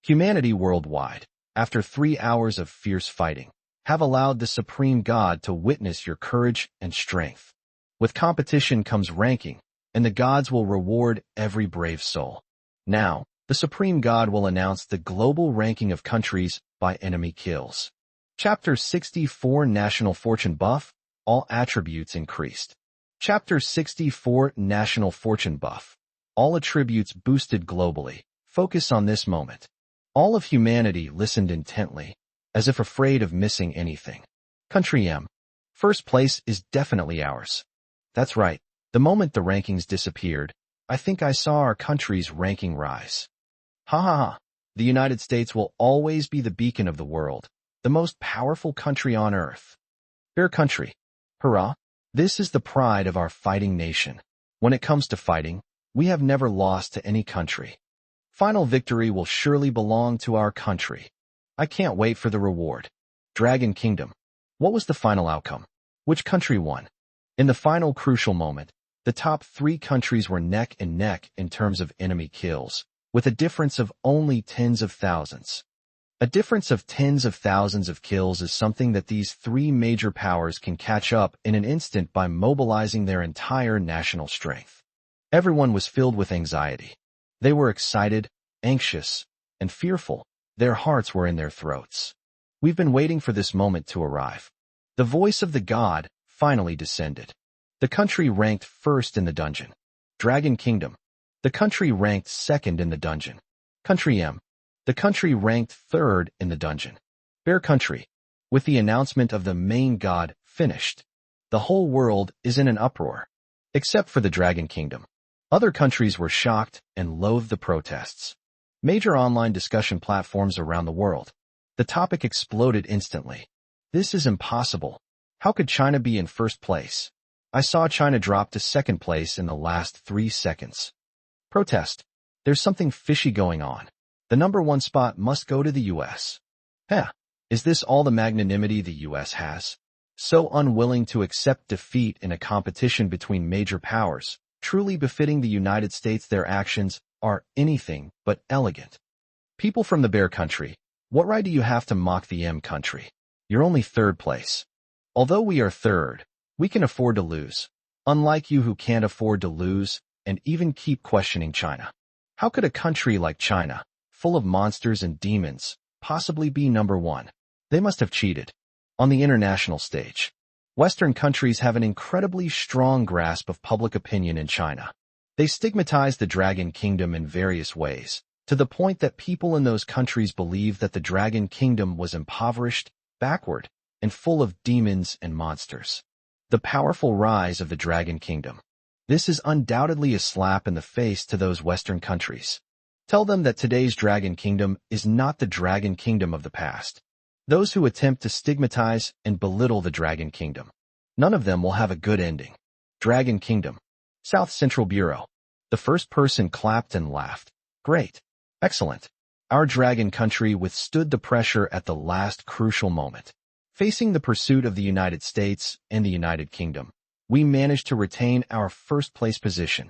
Humanity worldwide, after 3 hours of fierce fighting, have allowed the Supreme God to witness your courage and strength. With competition comes ranking, and the gods will reward every brave soul. Now, the Supreme God will announce the global ranking of countries by enemy kills. Chapter 64 National Fortune Buff. All attributes increased. Chapter 64 National Fortune Buff. All attributes boosted globally. Focus on this moment. All of humanity listened intently, as if afraid of missing anything. Country M. First place is definitely ours. That's right. The moment the rankings disappeared, I think I saw our country's ranking rise. Ha ha ha. The United States will always be the beacon of the world, the most powerful country on earth. Fair country. Hurrah. This is the pride of our fighting nation. When it comes to fighting, we have never lost to any country. Final victory will surely belong to our country. I can't wait for the reward. Dragon Kingdom. What was the final outcome? Which country won? In the final crucial moment, the top 3 countries were neck and neck in terms of enemy kills, with a difference of only tens of thousands. A difference of tens of thousands of kills is something that these 3 major powers can catch up in an instant by mobilizing their entire national strength. Everyone was filled with anxiety. They were excited, anxious, and fearful. Their hearts were in their throats. We've been waiting for this moment to arrive. The voice of the God finally descended. The country ranked first in the dungeon. Dragon Kingdom. The country ranked second in the dungeon. Country M. The country ranked third in the dungeon. Bear Country. With the announcement of the main god finished, the whole world is in an uproar. Except for the Dragon Kingdom. Other countries were shocked and loathed the protests. Major online discussion platforms around the world. The topic exploded instantly. This is impossible. How could China be in first place? I saw China drop to second place in the last 3 seconds. Protest. There's something fishy going on. The number 1 spot must go to the U.S. Is this all the magnanimity the U.S. has? So unwilling to accept defeat in a competition between major powers, truly befitting the United States. Their actions are anything but elegant. People from the Bear Country, what right do you have to mock the M Country? You're only third place. Although we are third, we can afford to lose. Unlike you who can't afford to lose, and even keep questioning China. How could a country like China, full of monsters and demons, possibly be number 1? They must have cheated. On the international stage, Western countries have an incredibly strong grasp of public opinion in China. They stigmatize the Dragon Kingdom in various ways, to the point that people in those countries believe that the Dragon Kingdom was impoverished, backward, and full of demons and monsters. The powerful rise of the Dragon Kingdom. This is undoubtedly a slap in the face to those Western countries. Tell them that today's Dragon Kingdom is not the Dragon Kingdom of the past. Those who attempt to stigmatize and belittle the Dragon Kingdom, none of them will have a good ending. Dragon Kingdom. South Central Bureau. The first person clapped and laughed. Great. Excellent. Our Dragon Country withstood the pressure at the last crucial moment. Facing the pursuit of the United States and the United Kingdom, we managed to retain our first-place position.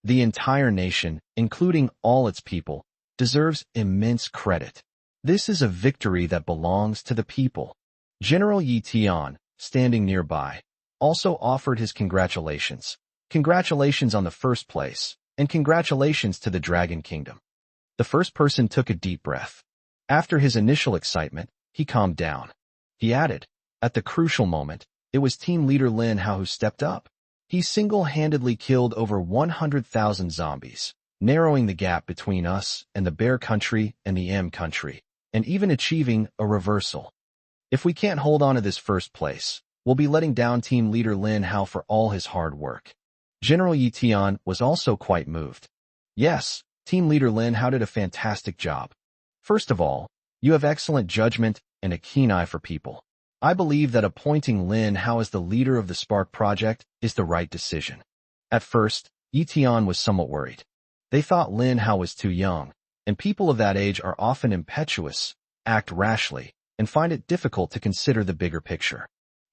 The entire nation, including all its people, deserves immense credit. This is a victory that belongs to the people. General Yi Tian, standing nearby, also offered his congratulations. Congratulations on the first place, and congratulations to the Dragon Kingdom. The first person took a deep breath. After his initial excitement, he calmed down. He added, at the crucial moment, it was team leader Lin Hao who stepped up. He single-handedly killed over 100,000 zombies. narrowing the gap between us and the Bear country and the M country, and even achieving a reversal. If we can't hold on to this first place, we'll be letting down team leader Lin Hao for all his hard work. General Yi Tian was also quite moved. Yes, team leader Lin Hao did a fantastic job. First of all, you have excellent judgment and a keen eye for people. I believe that appointing Lin Hao as the leader of the Spark project is the right decision. At first, Yi Tian was somewhat worried. They thought Lin Hao was too young, and people of that age are often impetuous, act rashly, and find it difficult to consider the bigger picture.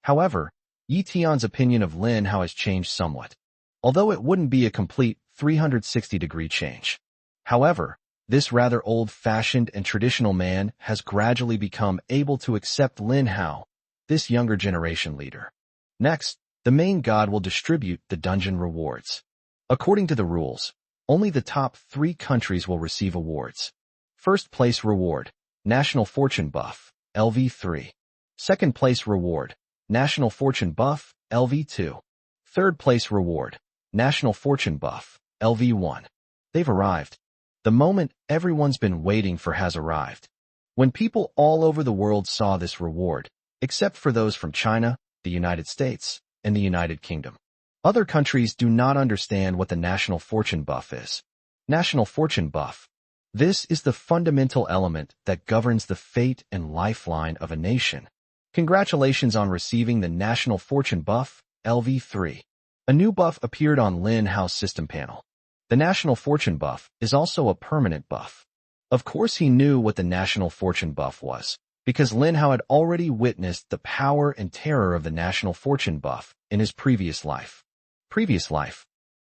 However, Yi Tian's opinion of Lin Hao has changed somewhat, although it wouldn't be a complete 360-degree change. However, this rather old-fashioned and traditional man has gradually become able to accept Lin Hao, this younger generation leader. Next, the main god will distribute the dungeon rewards. According to the rules, only the top 3 countries will receive awards. First place reward, National Fortune Buff, LV3. Second place reward, National Fortune Buff, LV2. Third place reward, National Fortune Buff, LV1. They've arrived. The moment everyone's been waiting for has arrived. When people all over the world saw this reward, except for those from China, the United States, and the United Kingdom. Other countries do not understand what the National Fortune Buff is. National Fortune Buff. This is the fundamental element that governs the fate and lifeline of a nation. Congratulations on receiving the National Fortune Buff, LV3. A new buff appeared on Lin Hao's system panel. The National Fortune Buff is also a permanent buff. Of course he knew what the National Fortune Buff was, because Lin Hao had already witnessed the power and terror of the National Fortune Buff in his previous life.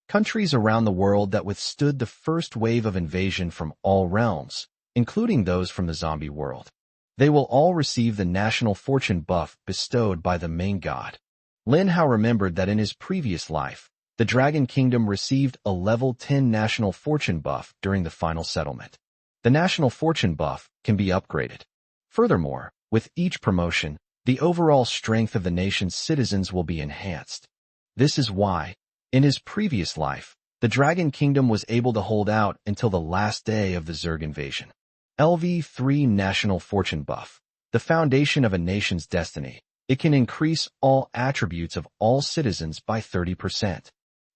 Countries around the world that withstood the first wave of invasion from all realms, including those from the zombie world. They will all receive the National Fortune Buff bestowed by the main god. Lin Hao remembered that in his previous life, the Dragon Kingdom received a level 10 National Fortune Buff during the final settlement. The National Fortune Buff can be upgraded. Furthermore, with each promotion, the overall strength of the nation's citizens will be enhanced. This is why, in his previous life, the Dragon Kingdom was able to hold out until the last day of the Zerg invasion. LV3 National Fortune Buff, the foundation of a nation's destiny. It can increase all attributes of all citizens by 30%.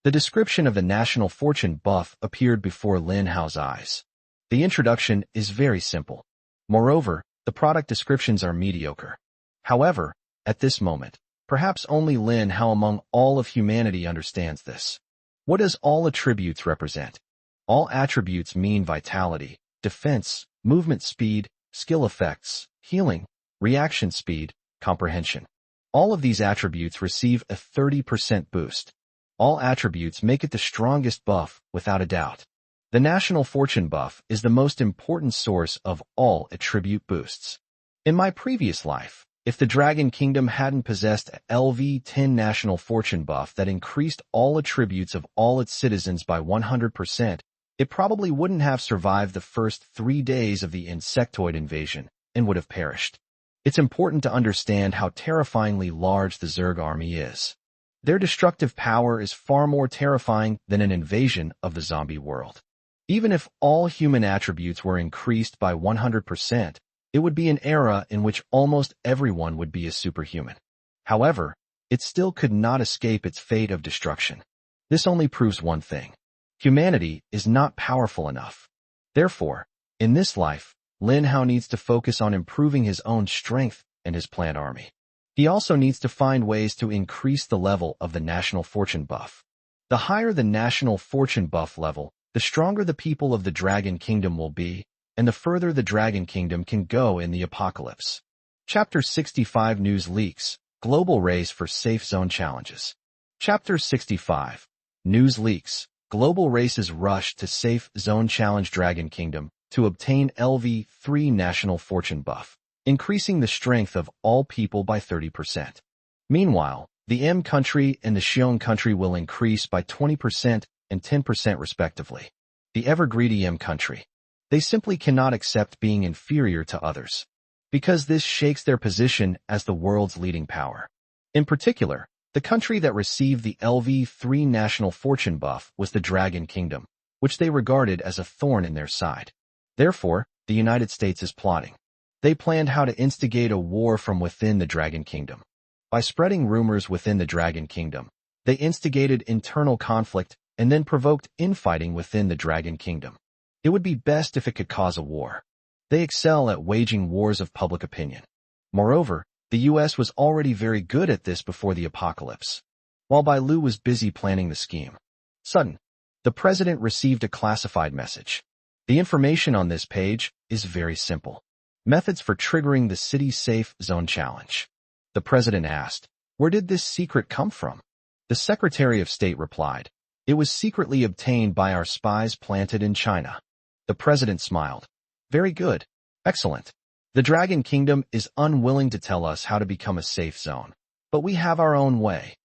The description of the National Fortune Buff appeared before Lin Hao's eyes. The introduction is very simple. Moreover, the product descriptions are mediocre. However, at this moment, perhaps only Lin Hao among all of humanity understands this. What does all attributes represent? All attributes mean vitality, defense, movement speed, skill effects, healing, reaction speed, comprehension. All of these attributes receive a 30% boost. All attributes make it the strongest buff, without a doubt. The National Fortune Buff is the most important source of all attribute boosts. In my previous life, if the Dragon Kingdom hadn't possessed a LV10 National Fortune Buff that increased all attributes of all its citizens by 100%, it probably wouldn't have survived the first 3 days of the insectoid invasion and would have perished. It's important to understand how terrifyingly large the Zerg army is. Their destructive power is far more terrifying than an invasion of the zombie world. Even if all human attributes were increased by 100%, it would be an era in which almost everyone would be a superhuman. However, it still could not escape its fate of destruction. This only proves one thing. Humanity is not powerful enough. Therefore, in this life, Lin Hao needs to focus on improving his own strength and his plant army. He also needs to find ways to increase the level of the National Fortune Buff. The higher the National Fortune Buff level, the stronger the people of the Dragon Kingdom will be, and the further the Dragon Kingdom can go in the apocalypse. Chapter 65 News Leaks, Global Race for Safe Zone Challenges. Chapter 65 News Leaks, Global Races Rush to Safe Zone Challenge Dragon Kingdom to obtain LV3 National Fortune Buff, increasing the strength of all people by 30%. Meanwhile, the M country and the Xiong country will increase by 20% and 10% respectively. The ever-greedy M country. They simply cannot accept being inferior to others, because this shakes their position as the world's leading power. In particular, the country that received the LV3 National Fortune Buff was the Dragon Kingdom, which they regarded as a thorn in their side. Therefore, the United States is plotting. They planned how to instigate a war from within the Dragon Kingdom. By spreading rumors within the Dragon Kingdom, they instigated internal conflict and then provoked infighting within the Dragon Kingdom. It would be best if it could cause a war. They excel at waging wars of public opinion. Moreover, the U.S. was already very good at this before the apocalypse. While Bai Lu was busy planning the scheme, the president received a classified message. The information on this page is very simple. Methods for triggering the City Safe Zone Challenge. The president asked, "Where did this secret come from?" The Secretary of State replied, "It was secretly obtained by our spies planted in China." The president smiled. "Very good. Excellent. The Dragon Kingdom is unwilling to tell us how to become a safe zone, but we have our own way.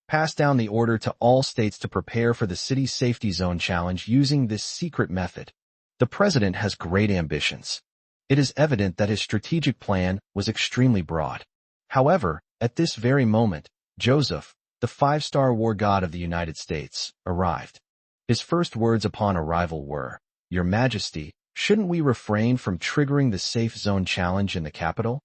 Pass down the order to all states to prepare for the City Safety Zone Challenge using this secret method." The president has great ambitions. It is evident that his strategic plan was extremely broad. However, at this very moment, Joseph, the five-star war god of the United States, arrived. His first words upon arrival were, "Your Majesty, shouldn't we refrain from triggering the Safe Zone Challenge in the capital?"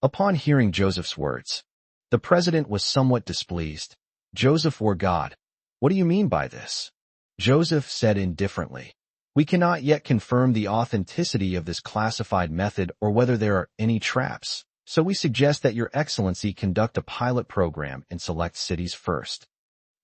Upon hearing Joseph's words, the president was somewhat displeased. "Joseph war god, what do you mean by this?" Joseph said indifferently, "We cannot yet confirm the authenticity of this classified method or whether there are any traps, so we suggest that Your Excellency conduct a pilot program and select cities first.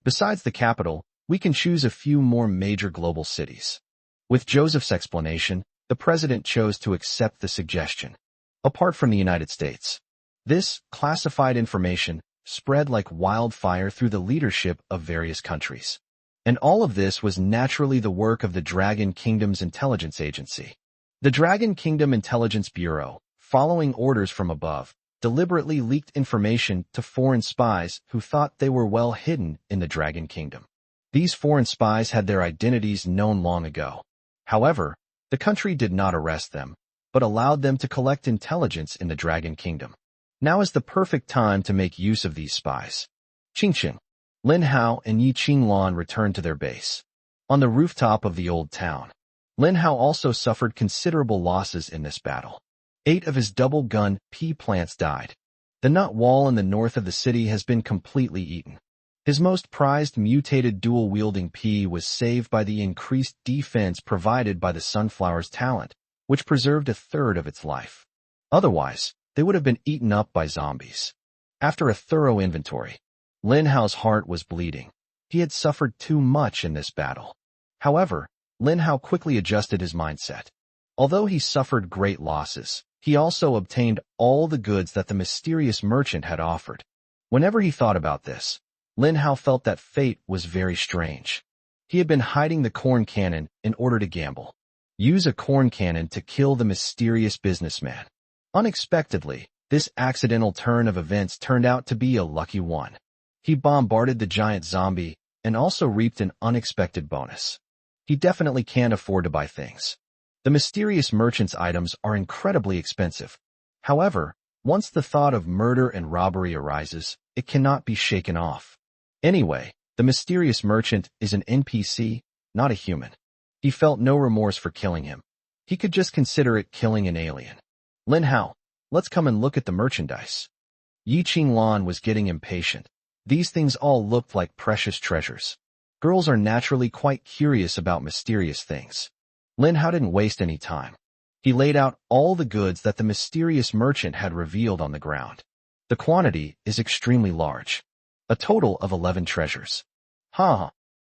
Besides the capital, we can choose a few more major global cities." With Joseph's explanation, the president chose to accept the suggestion. Apart from the United States, this classified information spread like wildfire through the leadership of various countries. And all of this was naturally the work of the Dragon Kingdom's intelligence agency. The Dragon Kingdom Intelligence Bureau, following orders from above, deliberately leaked information to foreign spies who thought they were well hidden in the Dragon Kingdom. These foreign spies had their identities known long ago. However, the country did not arrest them, but allowed them to collect intelligence in the Dragon Kingdom. Now is the perfect time to make use of these spies. Qingqing, Lin Hao, and Yi Qinglan returned to their base. On the rooftop of the old town, Lin Hao also suffered considerable losses in this battle. 8 of his double-gun pea plants died. The nut wall in the north of the city has been completely eaten. His most prized mutated dual-wielding pea was saved by the increased defense provided by the sunflower's talent, which preserved a third of its life. Otherwise, they would have been eaten up by zombies. After a thorough inventory, Lin Hao's heart was bleeding. He had suffered too much in this battle. However, Lin Hao quickly adjusted his mindset. Although he suffered great losses, he also obtained all the goods that the mysterious merchant had offered. Whenever he thought about this, Lin Hao felt that fate was very strange. He had been hiding the corn cannon in order to gamble. Use a corn cannon to kill the mysterious businessman. Unexpectedly, this accidental turn of events turned out to be a lucky one. He bombarded the giant zombie and also reaped an unexpected bonus. He definitely can't afford to buy things. The mysterious merchant's items are incredibly expensive. However, once the thought of murder and robbery arises, it cannot be shaken off. Anyway, the mysterious merchant is an NPC, not a human. He felt no remorse for killing him. He could just consider it killing an alien. "Lin Hao, let's come and look at the merchandise." Yi Qinglan was getting impatient. These things all looked like precious treasures. Girls are naturally quite curious about mysterious things. Lin Hao didn't waste any time. He laid out all the goods that the mysterious merchant had revealed on the ground. The quantity is extremely large. A total of 11 treasures.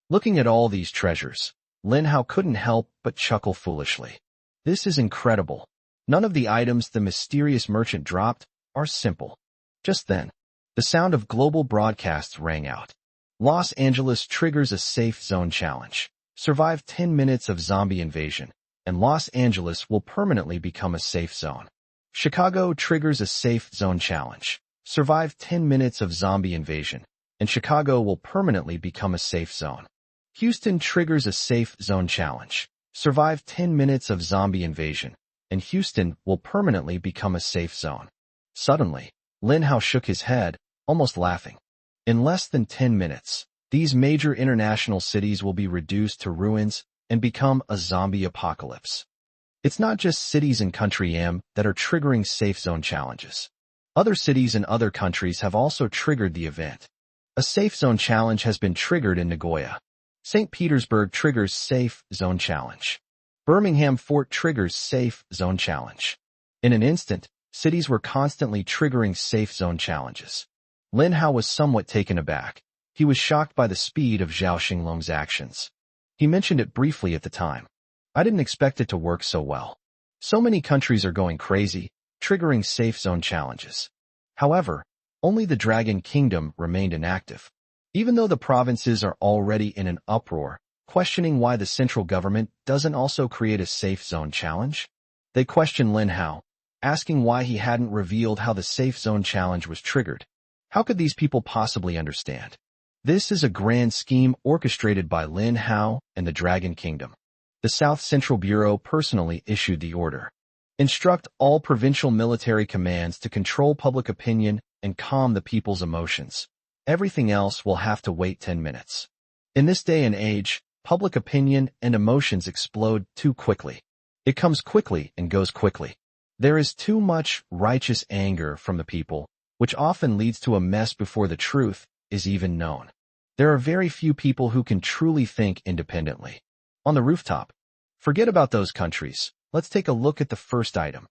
Looking at all these treasures, Lin Hao couldn't help but chuckle foolishly. This is incredible. None of the items the mysterious merchant dropped are simple. Just then, the sound of global broadcasts rang out. Los Angeles triggers a safe zone challenge. Survive 10 minutes of zombie invasion, and Los Angeles will permanently become a safe zone. Chicago triggers a safe zone challenge. Survive 10 minutes of zombie invasion, and Chicago will permanently become a safe zone. Houston triggers a safe zone challenge. Survive 10 minutes of zombie invasion, and Houston will permanently become a safe zone. Suddenly, Lin Hao shook his head, almost laughing. In less than 10 minutes, these major international cities will be reduced to ruins and become a zombie apocalypse. It's not just cities in Country M that are triggering safe zone challenges. Other cities in other countries have also triggered the event. A safe zone challenge has been triggered in Nagoya. St. Petersburg triggers safe zone challenge. Birmingham Fort triggers safe zone challenge. In an instant, cities were constantly triggering safe zone challenges. Lin Hao was somewhat taken aback. He was shocked by the speed of Zhao Xinglong's actions. He mentioned it briefly at the time. I didn't expect it to work so well. So many countries are going crazy, triggering safe zone challenges. However, only the Dragon Kingdom remained inactive. Even though the provinces are already in an uproar, questioning why the central government doesn't also create a safe zone challenge, they questioned Lin Hao, asking why he hadn't revealed how the safe zone challenge was triggered. How could these people possibly understand? This is a grand scheme orchestrated by Lin Hao and the Dragon Kingdom. The South Central Bureau personally issued the order. Instruct all provincial military commands to control public opinion and calm the people's emotions. Everything else will have to wait 10 minutes. In this day and age, public opinion and emotions explode too quickly. It comes quickly and goes quickly. There is too much righteous anger from the people, which often leads to a mess before the truth is even known. There are very few people who can truly think independently. On the rooftop. Forget about those countries. Let's take a look at the first item.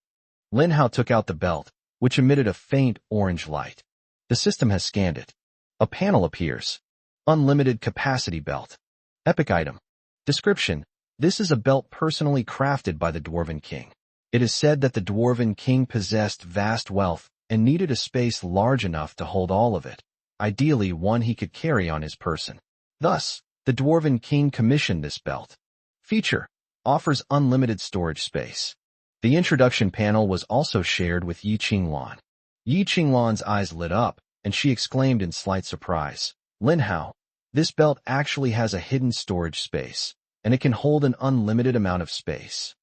Lin Hao took out the belt, which emitted a faint orange light. The system has scanned it. A panel appears. Unlimited capacity belt. Epic item. Description. This is a belt personally crafted by the Dwarven King. It is said that the Dwarven King possessed vast wealth and needed a space large enough to hold all of it, ideally one he could carry on his person. Thus, the Dwarven King commissioned this belt. Feature. Offers unlimited storage space. The introduction panel was also shared with Yi Qinglan. Yi Qinglan's eyes lit up, and she exclaimed in slight surprise, Lin Hao, this belt actually has a hidden storage space, and it can hold an unlimited amount of space.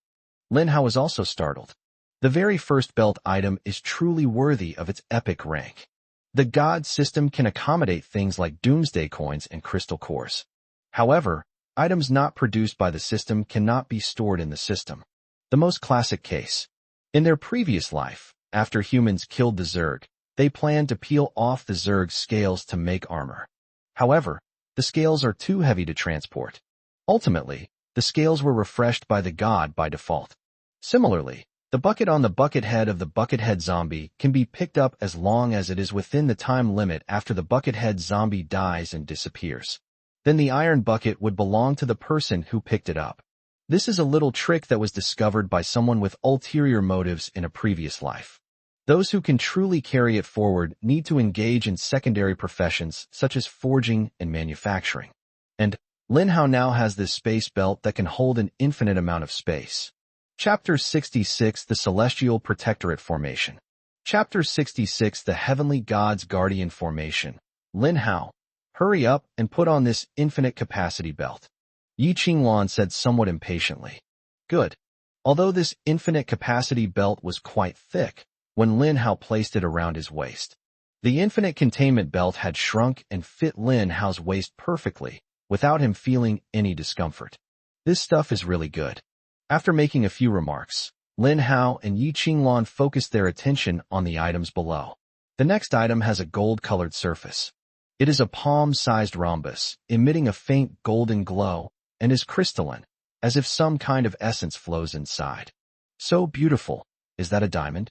Lin Hao was also startled. The very first belt item is truly worthy of its epic rank. The God system can accommodate things like doomsday coins and crystal cores. However, items not produced by the system cannot be stored in the system. The most classic case. In their previous life, after humans killed the Zerg, they planned to peel off the Zerg's scales to make armor. However, the scales are too heavy to transport. Ultimately, the scales were refreshed by the god by default. Similarly, the bucket on the bucket head of the buckethead zombie can be picked up as long as it is within the time limit after the buckethead zombie dies and disappears. Then the iron bucket would belong to the person who picked it up. This is a little trick that was discovered by someone with ulterior motives in a previous life. Those who can truly carry it forward need to engage in secondary professions such as forging and manufacturing. And Lin Hao now has this space belt that can hold an infinite amount of space. Chapter 66, The Celestial Protectorate Formation. Chapter 66, The Heavenly God's Guardian Formation. Lin Hao, hurry up and put on this infinite capacity belt. Yi Qinglan said somewhat impatiently. Good. Although this infinite capacity belt was quite thick, when Lin Hao placed it around his waist. The infinite containment belt had shrunk and fit Lin Hao's waist perfectly, without him feeling any discomfort. This stuff is really good. After making a few remarks, Lin Hao and Yi Qinglan focused their attention on the items below. The next item has a gold-colored surface. It is a palm-sized rhombus, emitting a faint golden glow, and is crystalline, as if some kind of essence flows inside. So beautiful. Is that a diamond?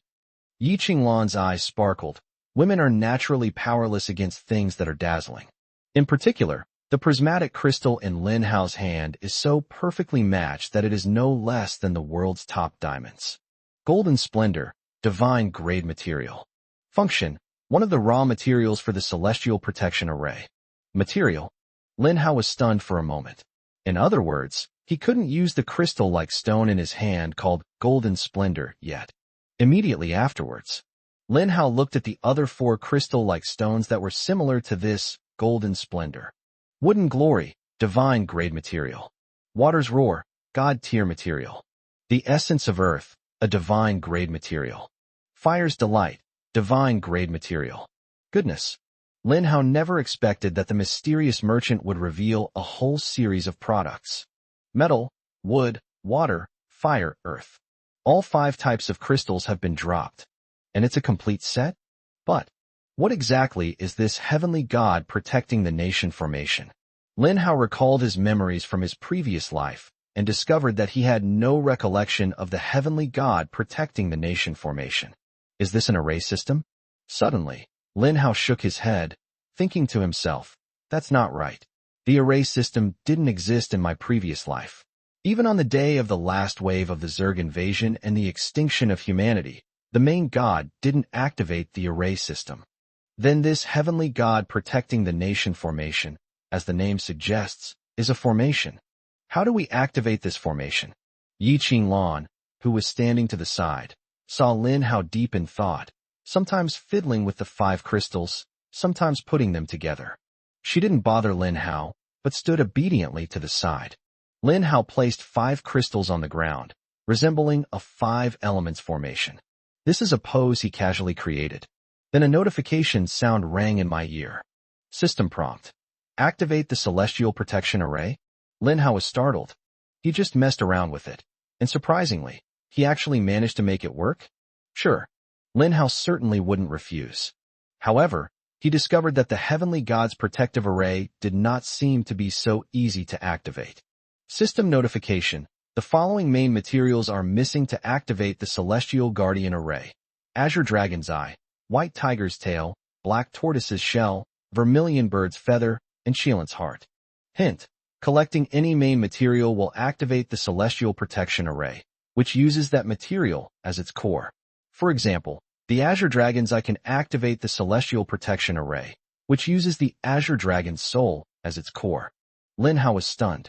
Yi Qinglan's eyes sparkled. Women are naturally powerless against things that are dazzling. In particular, the prismatic crystal in Lin Hao's hand is so perfectly matched that it is no less than the world's top diamonds. Golden splendor, divine grade material. Function, one of the raw materials for the Celestial Protection Array. Material. Lin Hao was stunned for a moment. In other words, he couldn't use the crystal-like stone in his hand called Golden Splendor yet. Immediately afterwards, Lin Hao looked at the other 4 crystal-like stones that were similar to this Golden Splendor. Wooden Glory, divine grade material. Water's Roar, god tier material. The Essence of Earth, a divine grade material. Fire's Delight, divine grade material. Goodness. Lin Hao never expected that the mysterious merchant would reveal a whole series of products. Metal, wood, water, fire, earth. All 5 types of crystals have been dropped. And it's a complete set? But what exactly is this heavenly god protecting the nation formation? Lin Hao recalled his memories from his previous life and discovered that he had no recollection of the heavenly god protecting the nation formation. Is this an array system? Suddenly, Lin Hao shook his head, thinking to himself, that's not right. The array system didn't exist in my previous life. Even on the day of the last wave of the Zerg invasion and the extinction of humanity, the main god didn't activate the array system. Then this heavenly god protecting the nation formation, as the name suggests, is a formation. How do we activate this formation? Yi Qinglan, who was standing to the side, saw Lin Hao deep in thought, sometimes fiddling with the 5 crystals, sometimes putting them together. She didn't bother Lin Hao, but stood obediently to the side. Lin Hao placed 5 crystals on the ground, resembling a 5 elements formation. This is a pose he casually created. Then a notification sound rang in my ear. System prompt. Activate the Celestial Protection Array? Lin Hao was startled. He just messed around with it. And surprisingly, he actually managed to make it work? Sure. Lin Hao certainly wouldn't refuse. However, he discovered that the heavenly god's protective array did not seem to be so easy to activate. System notification. The following main materials are missing to activate the Celestial Guardian Array. Azure Dragon's Eye, White Tiger's Tail, Black Tortoise's Shell, Vermilion Bird's Feather, and Shielan's Heart. Hint. Collecting any main material will activate the Celestial Protection Array, which uses that material as its core. For example, the Azure Dragon's Eye can activate the Celestial Protection Array, which uses the Azure Dragon's soul as its core. Lin Hao was stunned.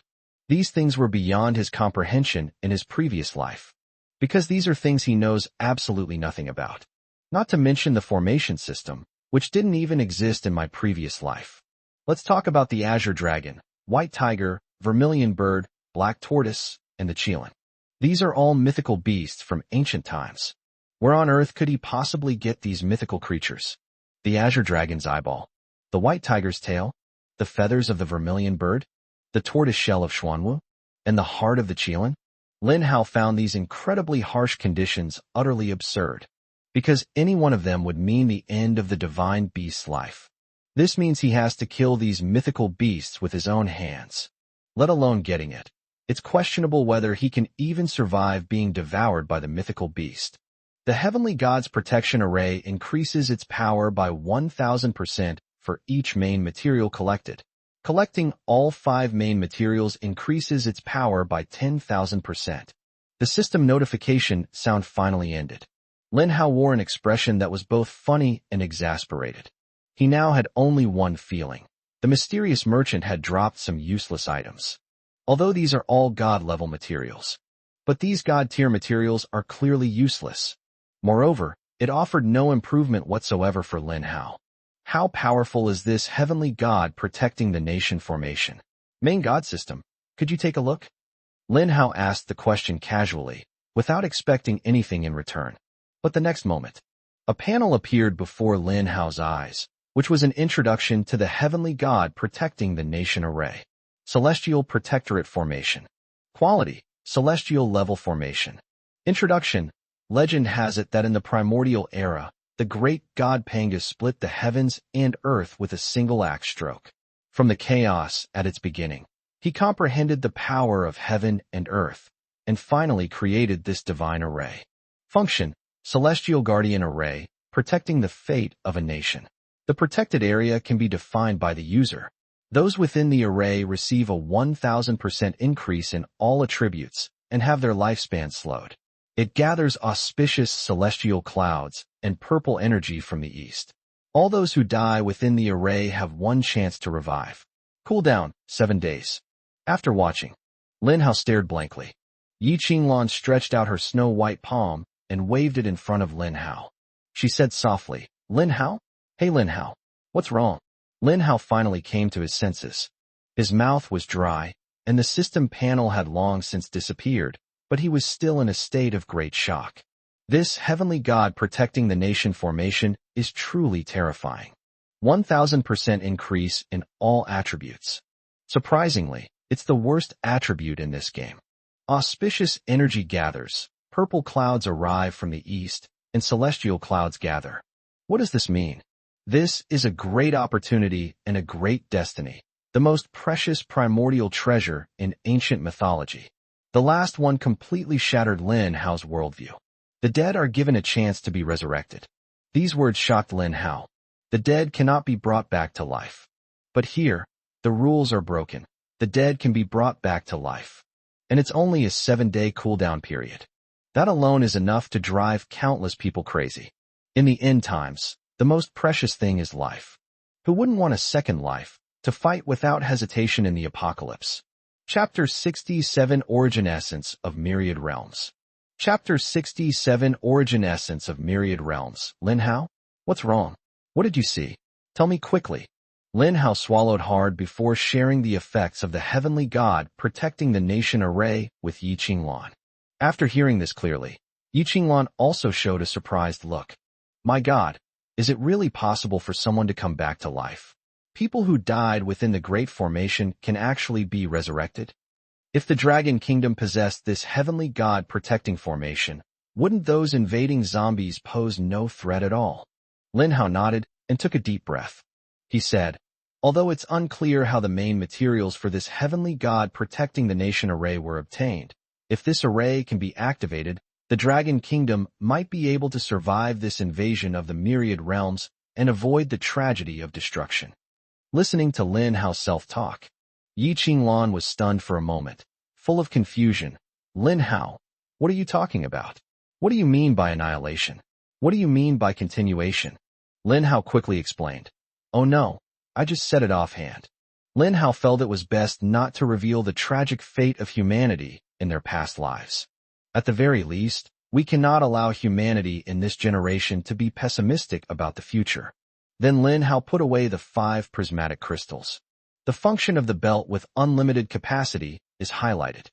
These things were beyond his comprehension in his previous life, because these are things he knows absolutely nothing about. Not to mention the formation system, which didn't even exist in my previous life. Let's talk about the Azure Dragon, White Tiger, Vermilion Bird, Black Tortoise, and the Qilin. These are all mythical beasts from ancient times. Where on earth could he possibly get these mythical creatures? The Azure Dragon's eyeball, the White Tiger's tail, the feathers of the Vermilion Bird, the tortoise shell of Xuanwu, and the heart of the Qilin? Lin Hao found these incredibly harsh conditions utterly absurd, because any one of them would mean the end of the divine beast's life. This means he has to kill these mythical beasts with his own hands, let alone getting it. It's questionable whether he can even survive being devoured by the mythical beast. The Heavenly God's Protection Array increases its power by 1000% for each main material collected. Collecting all 5 main materials increases its power by 10,000%. The system notification sound finally ended. Lin Hao wore an expression that was both funny and exasperated. He now had only one feeling. The mysterious merchant had dropped some useless items. Although these are all god-level materials. But these god-tier materials are clearly useless. Moreover, it offered no improvement whatsoever for Lin Hao. How powerful is this heavenly god protecting the nation formation? Main god system, could you take a look? Lin Hao asked the question casually, without expecting anything in return. But the next moment, a panel appeared before Lin Hao's eyes, which was an introduction to the heavenly god protecting the nation array. Celestial Protectorate Formation. Quality, Celestial Level Formation. Introduction. Legend has it that in the primordial era, the great god Pangas split the heavens and earth with a single axe stroke. From the chaos at its beginning, he comprehended the power of heaven and earth, and finally created this divine array. Function, Celestial Guardian Array, protecting the fate of a nation. The protected area can be defined by the user. Those within the array receive a 1000% increase in all attributes and have their lifespan slowed. It gathers auspicious celestial clouds and purple energy from the east. All those who die within the array have one chance to revive. Cooldown, 7 days. After watching, Lin Hao stared blankly. Yi Qinglan stretched out her snow-white palm and waved it in front of Lin Hao. She said softly, "Lin Hao? Hey Lin Hao, what's wrong?" Lin Hao finally came to his senses. His mouth was dry, and the system panel had long since disappeared, but he was still in a state of great shock. This heavenly god protecting the nation formation is truly terrifying. 1000% increase in all attributes. Surprisingly, it's the worst attribute in this game. Auspicious energy gathers, purple clouds arrive from the east, and celestial clouds gather. What does this mean? This is a great opportunity and a great destiny, the most precious primordial treasure in ancient mythology. The last one completely shattered Lin Hao's worldview. The dead are given a chance to be resurrected. These words shocked Lin Hao. The dead cannot be brought back to life. But here, the rules are broken. The dead can be brought back to life. And it's only a 7-day cooldown period. That alone is enough to drive countless people crazy. In the end times, the most precious thing is life. Who wouldn't want a second life, to fight without hesitation in the apocalypse? Chapter 67 Origin Essence of Myriad Realms. Chapter 67 Origin Essence of Myriad Realms. Lin Hao? What's wrong? What did you see? Tell me quickly. Lin Hao swallowed hard before sharing the effects of the heavenly god protecting the nation array with Yi Qinglan. After hearing this clearly, Yi Qinglan also showed a surprised look. My god, is it really possible for someone to come back to life? People who died within the Great Formation can actually be resurrected? If the Dragon Kingdom possessed this heavenly god protecting formation, wouldn't those invading zombies pose no threat at all? Lin Hao nodded and took a deep breath. He said, although it's unclear how the main materials for this heavenly god protecting the nation array were obtained, if this array can be activated, the Dragon Kingdom might be able to survive this invasion of the myriad realms and avoid the tragedy of destruction. Listening to Lin Hao's self-talk, Yi Qinglan was stunned for a moment, full of confusion. Lin Hao, what are you talking about? What do you mean by annihilation? What do you mean by continuation? Lin Hao quickly explained. Oh no, I just said it offhand. Lin Hao felt it was best not to reveal the tragic fate of humanity in their past lives. At the very least, we cannot allow humanity in this generation to be pessimistic about the future. Then Lin Hao put away the 5 prismatic crystals. The function of the belt with unlimited capacity is highlighted.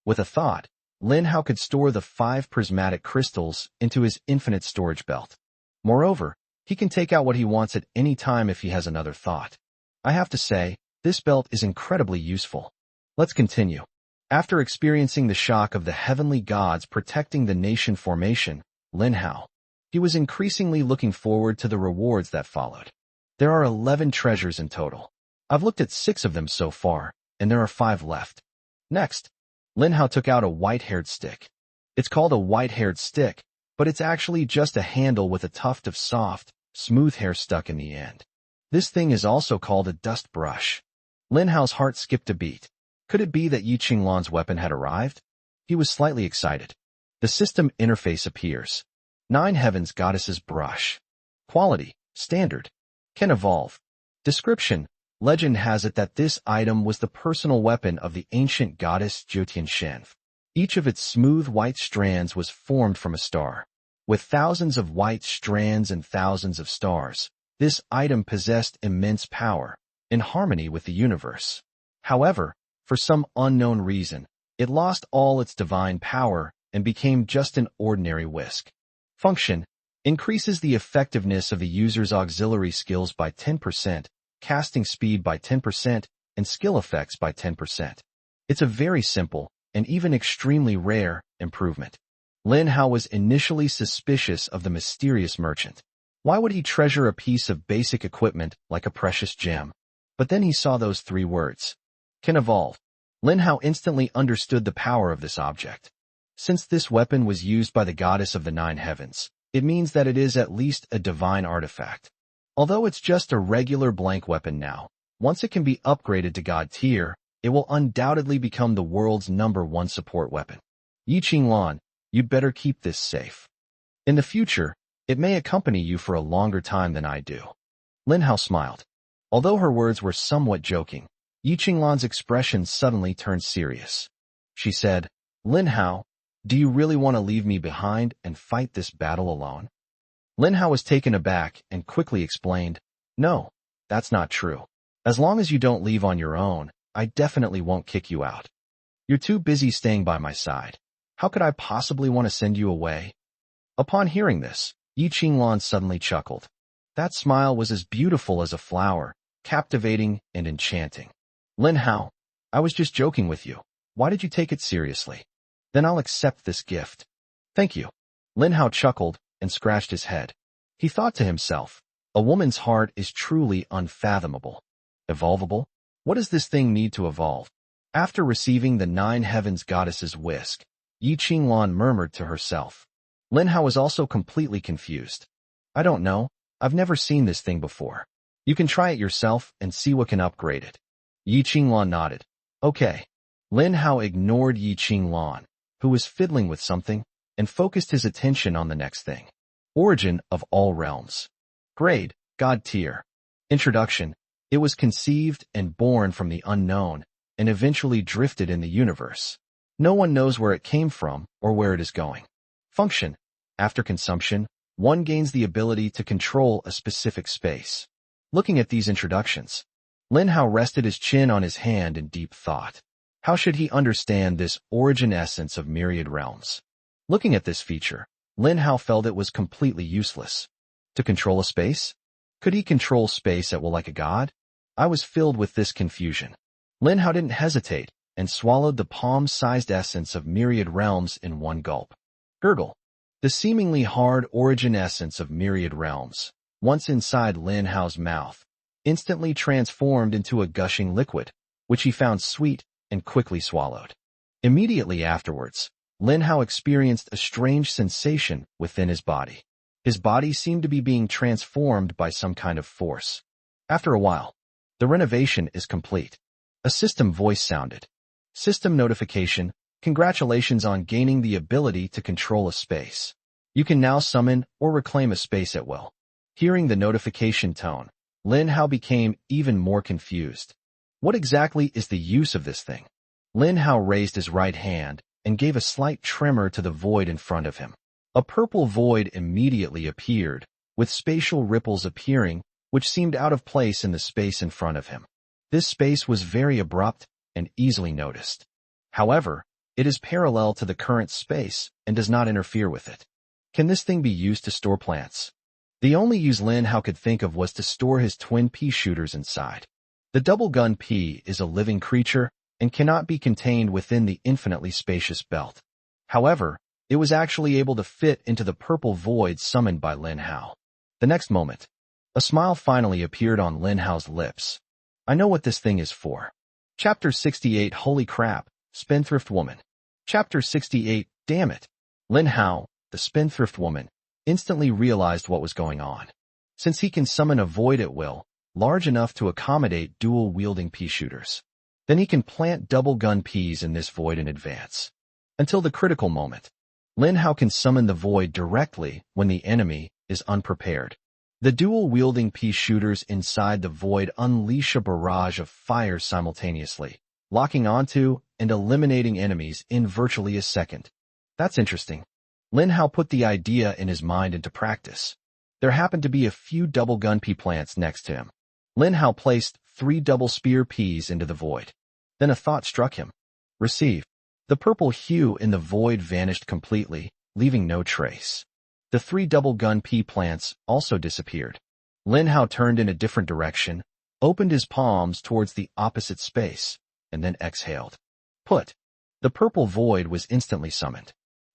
With a thought, Lin Hao could store the 5 prismatic crystals into his infinite storage belt. Moreover, he can take out what he wants at any time if he has another thought. I have to say, this belt is incredibly useful. Let's continue. After experiencing the shock of the heavenly gods protecting the nation formation, Lin Hao, he was increasingly looking forward to the rewards that followed. There are 11 treasures in total. I've looked at 6 of them so far, and there are 5 left. Next, Lin Hao took out a white-haired stick. It's called a white-haired stick, but it's actually just a handle with a tuft of soft, smooth hair stuck in the end. This thing is also called a dust brush. Lin Hao's heart skipped a beat. Could it be that Yi Qinglan's weapon had arrived? He was slightly excited. The system interface appears. 9 Heavens Goddess's Brush. Quality, Standard. Can evolve. Description. Legend has it that this item was the personal weapon of the ancient goddess Jiutianshen. Each of its smooth white strands was formed from a star. With thousands of white strands and thousands of stars, this item possessed immense power, in harmony with the universe. However, for some unknown reason, it lost all its divine power and became just an ordinary whisk. Function. Increases the effectiveness of the user's auxiliary skills by 10%, casting speed by 10%, and skill effects by 10%. It's a very simple, and even extremely rare, improvement. Lin Hao was initially suspicious of the mysterious merchant. Why would he treasure a piece of basic equipment like a precious gem? But then he saw those 3 words. Can evolve. Lin Hao instantly understood the power of this object. Since this weapon was used by the goddess of the 9 heavens, it means that it is at least a divine artifact. Although it's just a regular blank weapon now, once it can be upgraded to god tier, it will undoubtedly become the world's #1 support weapon. Yi Qinglan, you'd better keep this safe. In the future, it may accompany you for a longer time than I do. Lin Hao smiled. Although her words were somewhat joking, Yi Qinglan's expression suddenly turned serious. She said, Lin Hao, do you really want to leave me behind and fight this battle alone? Lin Hao was taken aback and quickly explained, no, that's not true. As long as you don't leave on your own, I definitely won't kick you out. You're too busy staying by my side. How could I possibly want to send you away? Upon hearing this, Yi Qinglan suddenly chuckled. That smile was as beautiful as a flower, captivating and enchanting. Lin Hao, I was just joking with you. Why did you take it seriously? Then I'll accept this gift. Thank you. Lin Hao chuckled and scratched his head. He thought to himself, a woman's heart is truly unfathomable. Evolvable? What does this thing need to evolve? After receiving the 9 heavens goddess's whisk, Yi Qinglan murmured to herself. Lin Hao was also completely confused. I don't know. I've never seen this thing before. You can try it yourself and see what can upgrade it. Yi Qinglan nodded. Okay. Lin Hao ignored Yi Qinglan, who was fiddling with something, and focused his attention on the next thing. Origin of all realms. Grade, God tier. Introduction. It was conceived and born from the unknown, and eventually drifted in the universe. No one knows where it came from or where it is going. Function. After consumption, one gains the ability to control a specific space. Looking at these introductions, Lin Hao rested his chin on his hand in deep thought. How should he understand this origin essence of myriad realms? Looking at this feature, Lin Hao felt it was completely useless. To control a space? Could he control space at will like a god? I was filled with this confusion. Lin Hao didn't hesitate and swallowed the palm-sized essence of myriad realms in one gulp. Gurgle. The seemingly hard origin essence of myriad realms, once inside Lin Hao's mouth, instantly transformed into a gushing liquid, which he found sweet and quickly swallowed. Immediately afterwards, Lin Hao experienced a strange sensation within his body. His body seemed to be being transformed by some kind of force. After a while, the renovation is complete. A system voice sounded. System notification. Congratulations on gaining the ability to control a space. You can now summon or reclaim a space at will. Hearing the notification tone, Lin Hao became even more confused. What exactly is the use of this thing? Lin Hao raised his right hand and gave a slight tremor to the void in front of him. A purple void immediately appeared, with spatial ripples appearing, which seemed out of place in the space in front of him. This space was very abrupt and easily noticed. However, it is parallel to the current space and does not interfere with it. Can this thing be used to store plants? The only use Lin Hao could think of was to store his twin pea shooters inside. The double gun pea is a living creature and cannot be contained within the infinitely spacious belt. However, it was actually able to fit into the purple void summoned by Lin Hao. The next moment, a smile finally appeared on Lin Hao's lips. I know what this thing is for. Chapter 68. Holy crap, spendthrift woman. Chapter 68. Damn it. Lin Hao, the spendthrift woman, instantly realized what was going on. Since he can summon a void at will, large enough to accommodate dual-wielding pea shooters, then he can plant double gun peas in this void in advance. Until the critical moment, Lin Hao can summon the void directly when the enemy is unprepared. The dual-wielding pea shooters inside the void unleash a barrage of fire simultaneously, locking onto and eliminating enemies in virtually a second. That's interesting. Lin Hao put the idea in his mind into practice. There happened to be a few double gun pea plants next to him. Lin Hao placed 3 double spear peas into the void. Then a thought struck him. Receive. The purple hue in the void vanished completely, leaving no trace. The 3 double gun pea plants also disappeared. Lin Hao turned in a different direction, opened his palms towards the opposite space, and then exhaled. Put. The purple void was instantly summoned.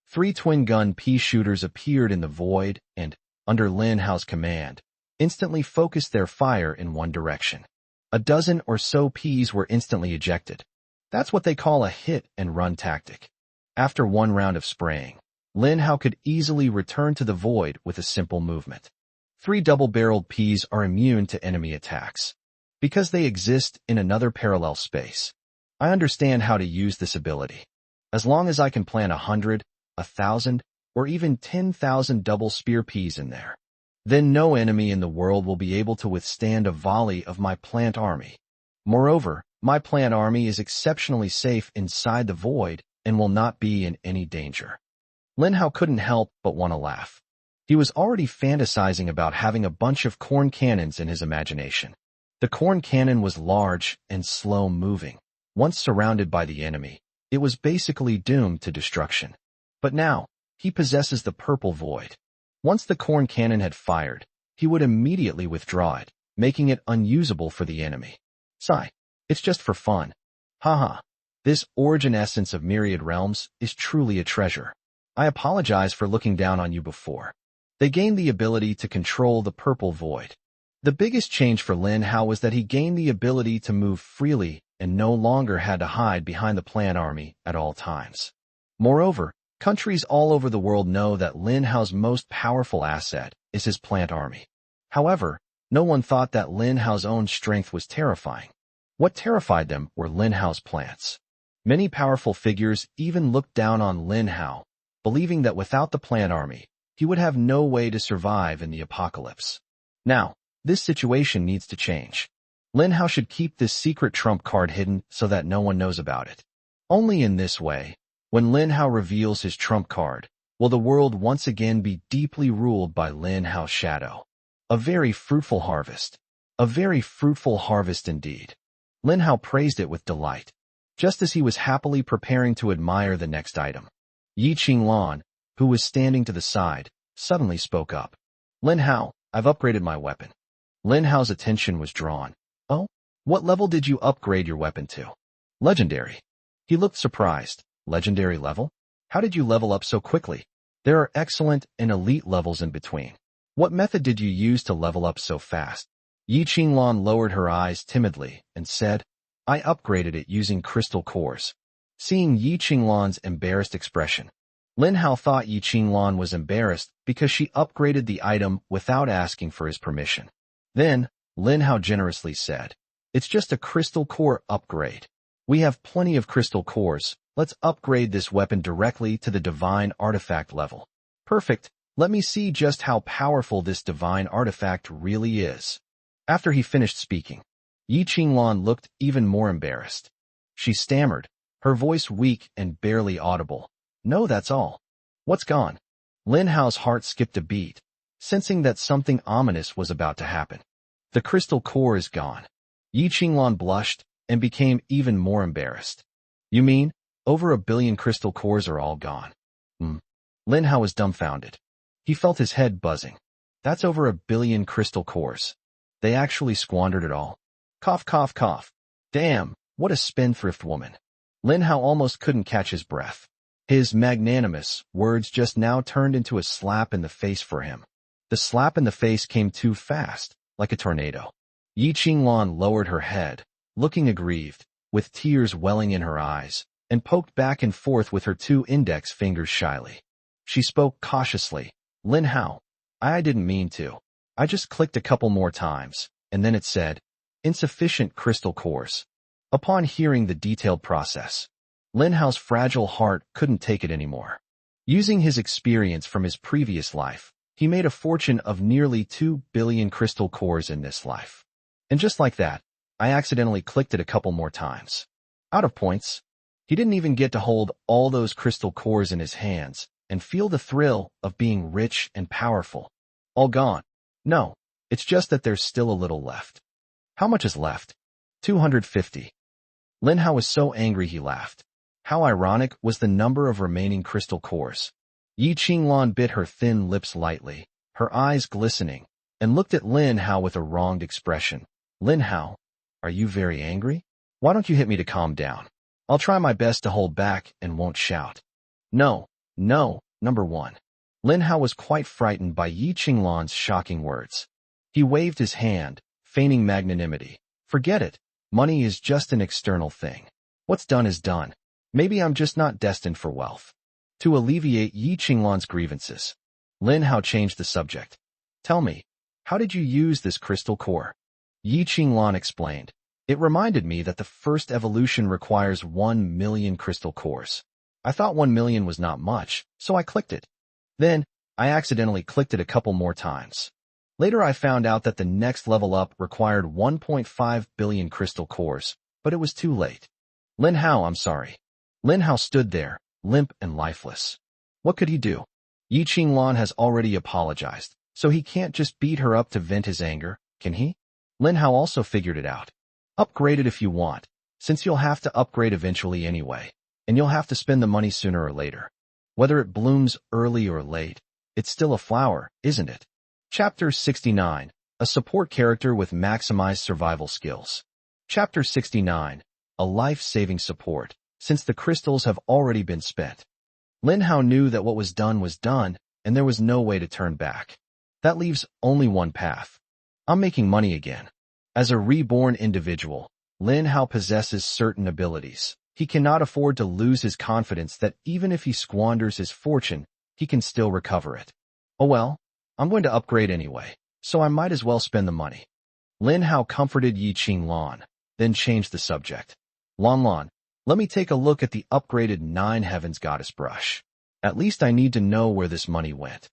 3 twin gun pea shooters appeared in the void and, under Lin Hao's command, instantly focused their fire in one direction. A dozen or so peas were instantly ejected. That's what they call a hit-and-run tactic. After one round of spraying, Lin Hao could easily return to the void with a simple movement. 3 double-barreled peas are immune to enemy attacks, because they exist in another parallel space. I understand how to use this ability. As long as I can plant 100, 1,000, or even 10,000 double spear peas in there, then no enemy in the world will be able to withstand a volley of my plant army. Moreover, my plant army is exceptionally safe inside the void and will not be in any danger. Lin Hao couldn't help but want to laugh. He was already fantasizing about having a bunch of corn cannons in his imagination. The corn cannon was large and slow-moving. Once surrounded by the enemy, it was basically doomed to destruction. But now, he possesses the purple void. Once the corn cannon had fired, he would immediately withdraw it, making it unusable for the enemy. Sigh. It's just for fun. Haha. This origin essence of myriad realms is truly a treasure. I apologize for looking down on you before. They gained the ability to control the purple void. The biggest change for Lin Hao was that he gained the ability to move freely and no longer had to hide behind the plant army at all times. Moreover, countries all over the world know that Lin Hao's most powerful asset is his plant army. However, no one thought that Lin Hao's own strength was terrifying. What terrified them were Lin Hao's plants. Many powerful figures even looked down on Lin Hao, believing that without the plant army, he would have no way to survive in the apocalypse. Now, this situation needs to change. Lin Hao should keep this secret trump card hidden so that no one knows about it. Only in this way, when Lin Hao reveals his trump card, will the world once again be deeply ruled by Lin Hao's shadow. A very fruitful harvest. A very fruitful harvest indeed. Lin Hao praised it with delight, just as he was happily preparing to admire the next item. Yi Qinglan, who was standing to the side, suddenly spoke up. Lin Hao, I've upgraded my weapon. Lin Hao's attention was drawn. Oh? What level did you upgrade your weapon to? Legendary. He looked surprised. Legendary level? How did you level up so quickly? There are excellent and elite levels in between. What method did you use to level up so fast? Yi Qinglan lowered her eyes timidly and said, I upgraded it using crystal cores. Seeing Yi Qinglan's embarrassed expression, Lin Hao thought Yi Qinglan was embarrassed because she upgraded the item without asking for his permission. Then, Lin Hao generously said, It's just a crystal core upgrade. We have plenty of crystal cores. Let's upgrade this weapon directly to the divine artifact level. Perfect. Let me see just how powerful this divine artifact really is. After he finished speaking, Yi Qinglan looked even more embarrassed. She stammered, her voice weak and barely audible. No, that's all. What's gone? Lin Hao's heart skipped a beat, sensing that something ominous was about to happen. The crystal core is gone. Yi Qinglan blushed and became even more embarrassed. You mean, over 1 billion crystal cores are all gone? Lin Hao was dumbfounded. He felt his head buzzing. That's over 1 billion crystal cores. They actually squandered it all. Cough, cough, cough. Damn, what a spendthrift woman. Lin Hao almost couldn't catch his breath. His magnanimous words just now turned into a slap in the face for him. The slap in the face came too fast, like a tornado. Yi Qinglan lowered her head, looking aggrieved, with tears welling in her eyes, and poked back and forth with her 2 index fingers shyly. She spoke cautiously. Lin Hao, I didn't mean to. I just clicked a couple more times, and then it said, insufficient crystal cores. Upon hearing the detailed process, Lin Hao's fragile heart couldn't take it anymore. Using his experience from his previous life, he made a fortune of nearly 2 billion crystal cores in this life. And just like that, I accidentally clicked it a couple more times. Out of points. He didn't even get to hold all those crystal cores in his hands and feel the thrill of being rich and powerful. All gone. No, it's just that there's still a little left. How much is left? 250. Lin Hao was so angry he laughed. How ironic was the number of remaining crystal cores. Yi Qinglan bit her thin lips lightly, her eyes glistening, and looked at Lin Hao with a wronged expression. Lin Hao, are you very angry? Why don't you hit me to calm down? I'll try my best to hold back and won't shout. No, number 1. Lin Hao was quite frightened by Yi Qinglan's shocking words. He waved his hand, feigning magnanimity. Forget it. Money is just an external thing. What's done is done. Maybe I'm just not destined for wealth. To alleviate Yi Qinglan's grievances, Lin Hao changed the subject. Tell me, how did you use this crystal core? Yi Qinglan explained. It reminded me that the first evolution requires 1 million crystal cores. I thought 1 million was not much, so I clicked it. Then, I accidentally clicked it a couple more times. Later I found out that the next level up required 1.5 billion crystal cores, but it was too late. Lin Hao, I'm sorry. Lin Hao stood there, limp and lifeless. What could he do? Yi Qinglan has already apologized, so he can't just beat her up to vent his anger, can he? Lin Hao also figured it out. Upgrade it if you want, since you'll have to upgrade eventually anyway, and you'll have to spend the money sooner or later. Whether it blooms early or late, it's still a flower, isn't it? Chapter 69. A support character with maximized survival skills. Chapter 69. A life-saving support, since the crystals have already been spent. Lin Hao knew that what was done, and there was no way to turn back. That leaves only one path. I'm making money again. As a reborn individual, Lin Hao possesses certain abilities. He cannot afford to lose his confidence that even if he squanders his fortune, he can still recover it. Oh well, I'm going to upgrade anyway, so I might as well spend the money. Lin Hao comforted Yi Qinglan, then changed the subject. Lan, let me take a look at the upgraded 9 Heavens Goddess brush. At least I need to know where this money went.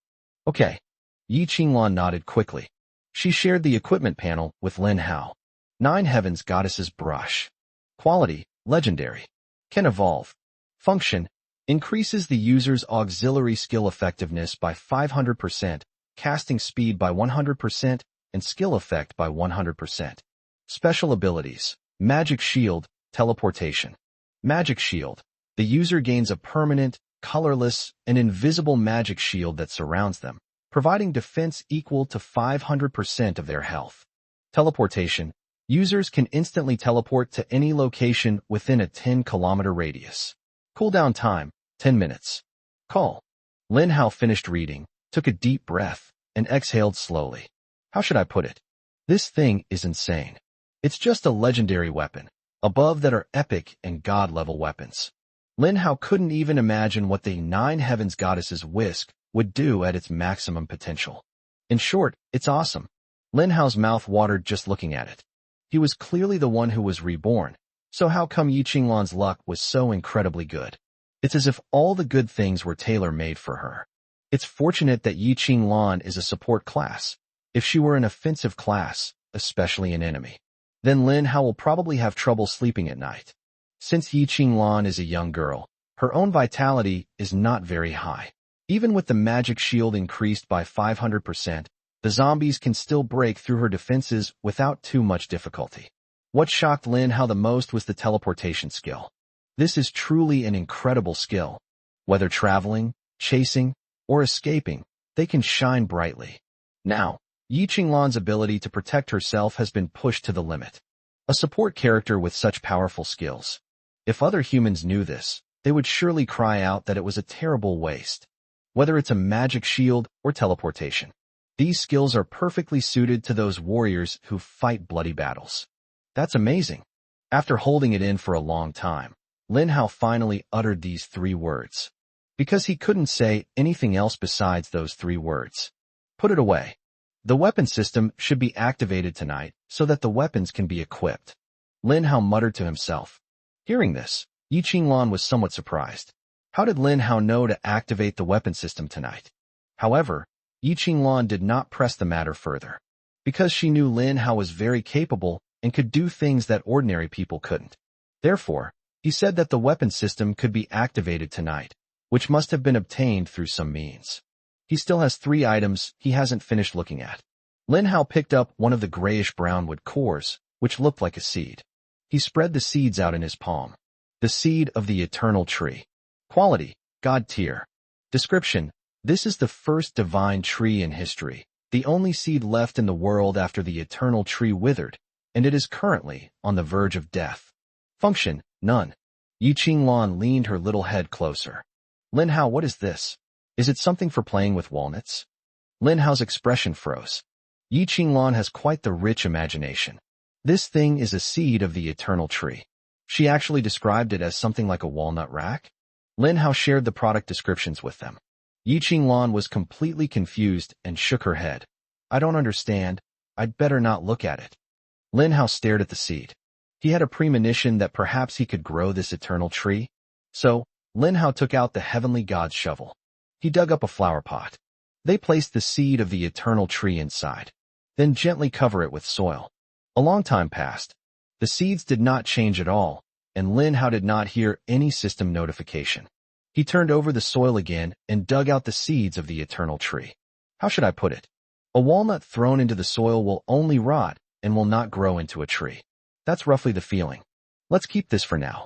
Okay. Yi Qinglan nodded quickly. She shared the equipment panel with Lin Hao. 9 Heavens Goddesses brush. Quality, legendary. Can evolve. Function, increases the user's auxiliary skill effectiveness by 500%, casting speed by 100%, and skill effect by 100%. Special abilities, Magic Shield, Teleportation. Magic Shield. The user gains a permanent, colorless, and invisible magic shield that surrounds them, providing defense equal to 500% of their health. Teleportation. Users can instantly teleport to any location within a 10-kilometer radius. Cooldown time, 10 minutes. Call. Lin Hao finished reading, took a deep breath, and exhaled slowly. How should I put it? This thing is insane. It's just a legendary weapon. Above that are epic and god-level weapons. Lin Hao couldn't even imagine what the 9 Heavens Goddesses whisk would do at its maximum potential. In short, it's awesome. Lin Hao's mouth watered just looking at it. He was clearly the one who was reborn, so how come Yi Qinglan's luck was so incredibly good? It's as if all the good things were tailor-made for her. It's fortunate that Yi Qinglan is a support class. If she were an offensive class, especially an enemy, then Lin Hao will probably have trouble sleeping at night. Since Yi Qinglan is a young girl, her own vitality is not very high. Even with the magic shield increased by 500%, the zombies can still break through her defenses without too much difficulty. What shocked Lin Hao the most was the teleportation skill. This is truly an incredible skill. Whether traveling, chasing, or escaping, they can shine brightly. Now, Yi Qinglan's ability to protect herself has been pushed to the limit. A support character with such powerful skills. If other humans knew this, they would surely cry out that it was a terrible waste. Whether it's a magic shield or teleportation, these skills are perfectly suited to those warriors who fight bloody battles. That's amazing. After holding it in for a long time, Lin Hao finally uttered these 3 words. Because he couldn't say anything else besides those 3 words. Put it away. The weapon system should be activated tonight so that the weapons can be equipped. Lin Hao muttered to himself. Hearing this, Yi Qinglan was somewhat surprised. How did Lin Hao know to activate the weapon system tonight? However, Yi Qinglan did not press the matter further. Because she knew Lin Hao was very capable and could do things that ordinary people couldn't. Therefore, he said that the weapon system could be activated tonight, which must have been obtained through some means. He still has 3 items he hasn't finished looking at. Lin Hao picked up one of the grayish-brown wood cores, which looked like a seed. He spread the seeds out in his palm. The seed of the eternal tree. Quality, God tier. Description, this is the first divine tree in history, the only seed left in the world after the eternal tree withered, and it is currently on the verge of death. Function, none. Yi Qinglan leaned her little head closer. Lin Hao, what is this? Is it something for playing with walnuts? Lin Hao's expression froze. Yi Qinglan has quite the rich imagination. This thing is a seed of the eternal tree. She actually described it as something like a walnut rack. Lin Hao shared the product descriptions with them. Yi Qinglan was completely confused and shook her head. I don't understand. I'd better not look at it. Lin Hao stared at the seed. He had a premonition that perhaps he could grow this eternal tree. So, Lin Hao took out the heavenly god's shovel. He dug up a flower pot. They placed the seed of the eternal tree inside, then gently cover it with soil. A long time passed. The seeds did not change at all, and Lin Hao did not hear any system notification. He turned over the soil again and dug out the seeds of the eternal tree. How should I put it? A walnut thrown into the soil will only rot and will not grow into a tree. That's roughly the feeling. Let's keep this for now.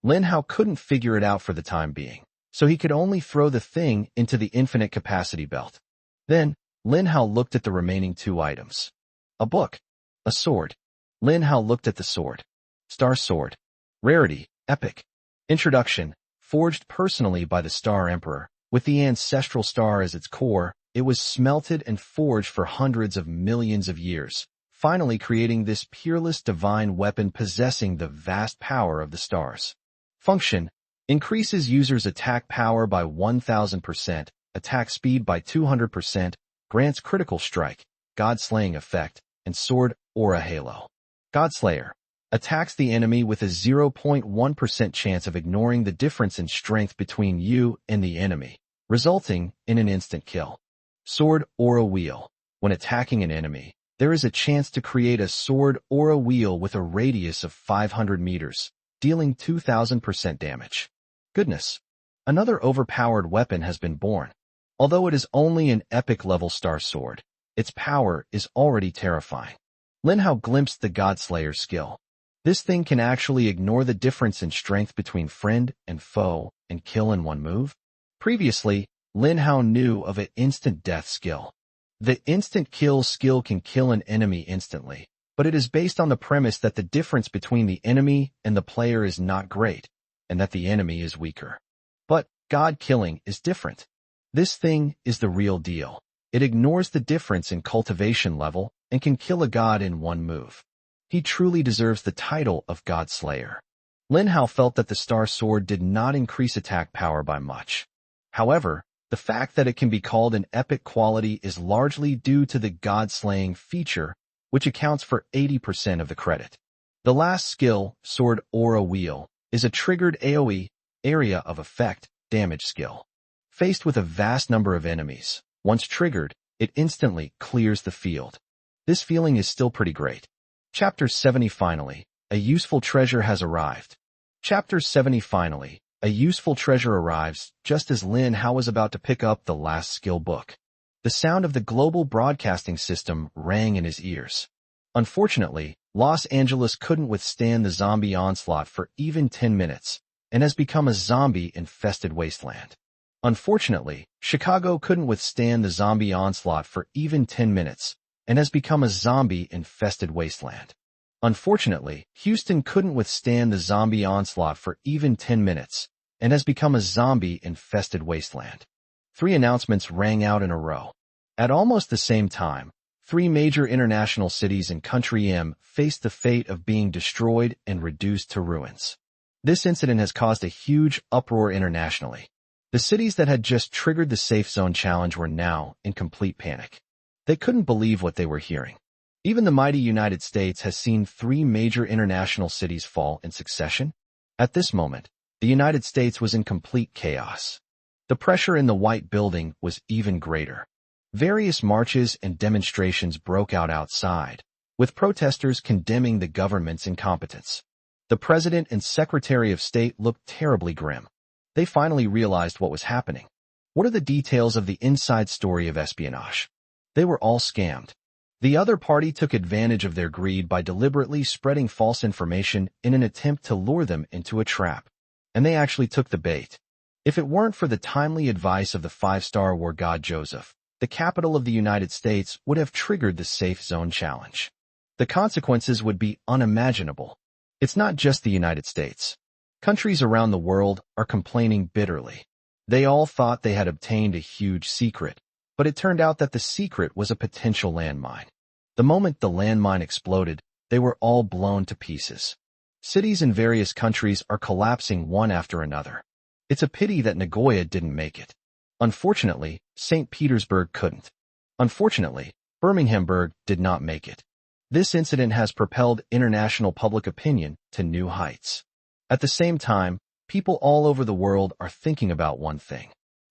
Lin Hao couldn't figure it out for the time being, so he could only throw the thing into the infinite capacity belt. Then, Lin Hao looked at the remaining 2 items. A book. A sword. Lin Hao looked at the sword. Star Sword. Rarity, epic. Introduction, forged personally by the Star Emperor. With the ancestral star as its core, it was smelted and forged for hundreds of millions of years, finally creating this peerless divine weapon possessing the vast power of the stars. Function, increases users' attack power by 1000%, attack speed by 200%, grants critical strike, god-slaying effect, and sword aura halo. Godslayer, attacks the enemy with a 0.1% chance of ignoring the difference in strength between you and the enemy, resulting in an instant kill. Sword aura wheel, when attacking an enemy, there is a chance to create a sword aura wheel with a radius of 500 meters, dealing 2000% damage. Goodness, another overpowered weapon has been born. Although it is only an epic-level star sword, its power is already terrifying. Lin Hao glimpsed the Godslayer skill. This thing can actually ignore the difference in strength between friend and foe and kill in one move. Previously, Lin Hao knew of an instant death skill. The instant kill skill can kill an enemy instantly, but it is based on the premise that the difference between the enemy and the player is not great, and that the enemy is weaker. But God killing is different. This thing is the real deal. It ignores the difference in cultivation level and can kill a god in one move. He truly deserves the title of God Slayer. Lin Hao felt that the Star Sword did not increase attack power by much. However, the fact that it can be called an epic quality is largely due to the god-slaying feature, which accounts for 80% of the credit. The last skill, Sword Aura Wheel, is a triggered AoE, area of effect, damage skill. Faced with a vast number of enemies, once triggered, it instantly clears the field. This feeling is still pretty great. Chapter 70 Finally, a useful treasure has arrived. Chapter 70 Finally, a useful treasure arrives just as Lin Hao was about to pick up the last skill book. The sound of the global broadcasting system rang in his ears. Unfortunately, Los Angeles couldn't withstand the zombie onslaught for even 10 minutes, and has become a zombie-infested wasteland. Unfortunately, Chicago couldn't withstand the zombie onslaught for even 10 minutes, and has become a zombie-infested wasteland. Unfortunately, Houston couldn't withstand the zombie onslaught for even 10 minutes, and has become a zombie-infested wasteland. 3 announcements rang out in a row. At almost the same time, 3 major international cities in Country M faced the fate of being destroyed and reduced to ruins. This incident has caused a huge uproar internationally. The cities that had just triggered the Safe Zone challenge were now in complete panic. They couldn't believe what they were hearing. Even the mighty United States has seen 3 major international cities fall in succession. At this moment, the United States was in complete chaos. The pressure in the White Building was even greater. Various marches and demonstrations broke out outside, with protesters condemning the government's incompetence. The President and Secretary of State looked terribly grim. They finally realized what was happening. What are the details of the inside story of espionage? They were all scammed. The other party took advantage of their greed by deliberately spreading false information in an attempt to lure them into a trap. And they actually took the bait. If it weren't for the timely advice of the 5-star war god Joseph, the capital of the United States would have triggered the Safe Zone challenge. The consequences would be unimaginable. It's not just the United States. Countries around the world are complaining bitterly. They all thought they had obtained a huge secret, but it turned out that the secret was a potential landmine. The moment the landmine exploded, they were all blown to pieces. Cities in various countries are collapsing one after another. It's a pity that Nagoya didn't make it. Unfortunately, St. Petersburg couldn't. Unfortunately, Birminghamburg did not make it. This incident has propelled international public opinion to new heights. At the same time, people all over the world are thinking about one thing.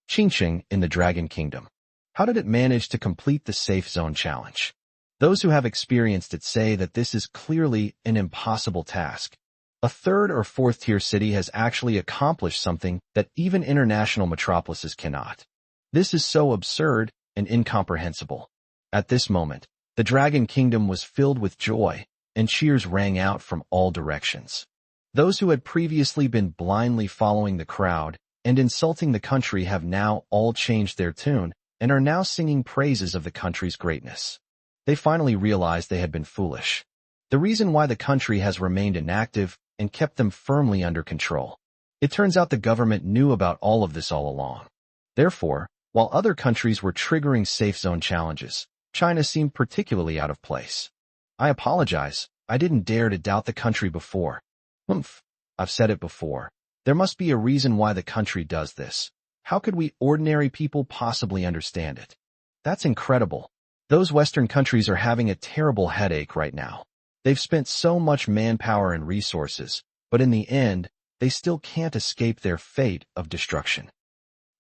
Qingqing in the Dragon Kingdom. How did it manage to complete the Safe Zone challenge? Those who have experienced it say that this is clearly an impossible task. A 3rd or 4th tier city has actually accomplished something that even international metropolises cannot. This is so absurd and incomprehensible. At this moment, the Dragon Kingdom was filled with joy, and cheers rang out from all directions. Those who had previously been blindly following the crowd and insulting the country have now all changed their tune and are now singing praises of the country's greatness. They finally realized they had been foolish. The reason why the country has remained inactive and kept them firmly under control. It turns out the government knew about all of this all along. Therefore, while other countries were triggering safe zone challenges, China seemed particularly out of place. I apologize, I didn't dare to doubt the country before. I've said it before. There must be a reason why the country does this. How could we ordinary people possibly understand it? That's incredible. Those Western countries are having a terrible headache right now. They've spent so much manpower and resources, but in the end, they still can't escape their fate of destruction.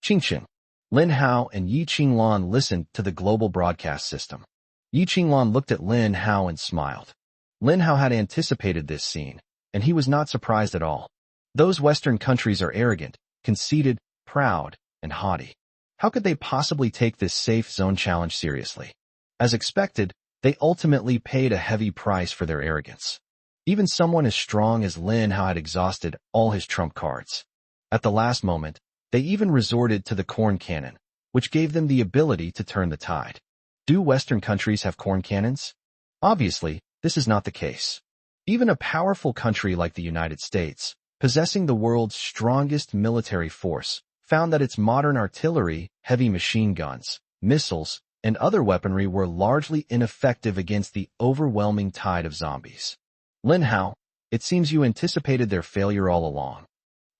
Qingqing. Lin Hao and Yi Qinglan listened to the global broadcast system. Yi Qinglan looked at Lin Hao and smiled. Lin Hao had anticipated this scene, and he was not surprised at all. Those Western countries are arrogant, conceited, proud, and haughty. How could they possibly take this safe zone challenge seriously? As expected, they ultimately paid a heavy price for their arrogance. Even someone as strong as Lin Hao had exhausted all his trump cards. At the last moment, they even resorted to the corn cannon, which gave them the ability to turn the tide. Do Western countries have corn cannons? Obviously, this is not the case. Even a powerful country like the United States, possessing the world's strongest military force, found that its modern artillery, heavy machine guns, missiles, and other weaponry were largely ineffective against the overwhelming tide of zombies. Lin Hao, it seems you anticipated their failure all along.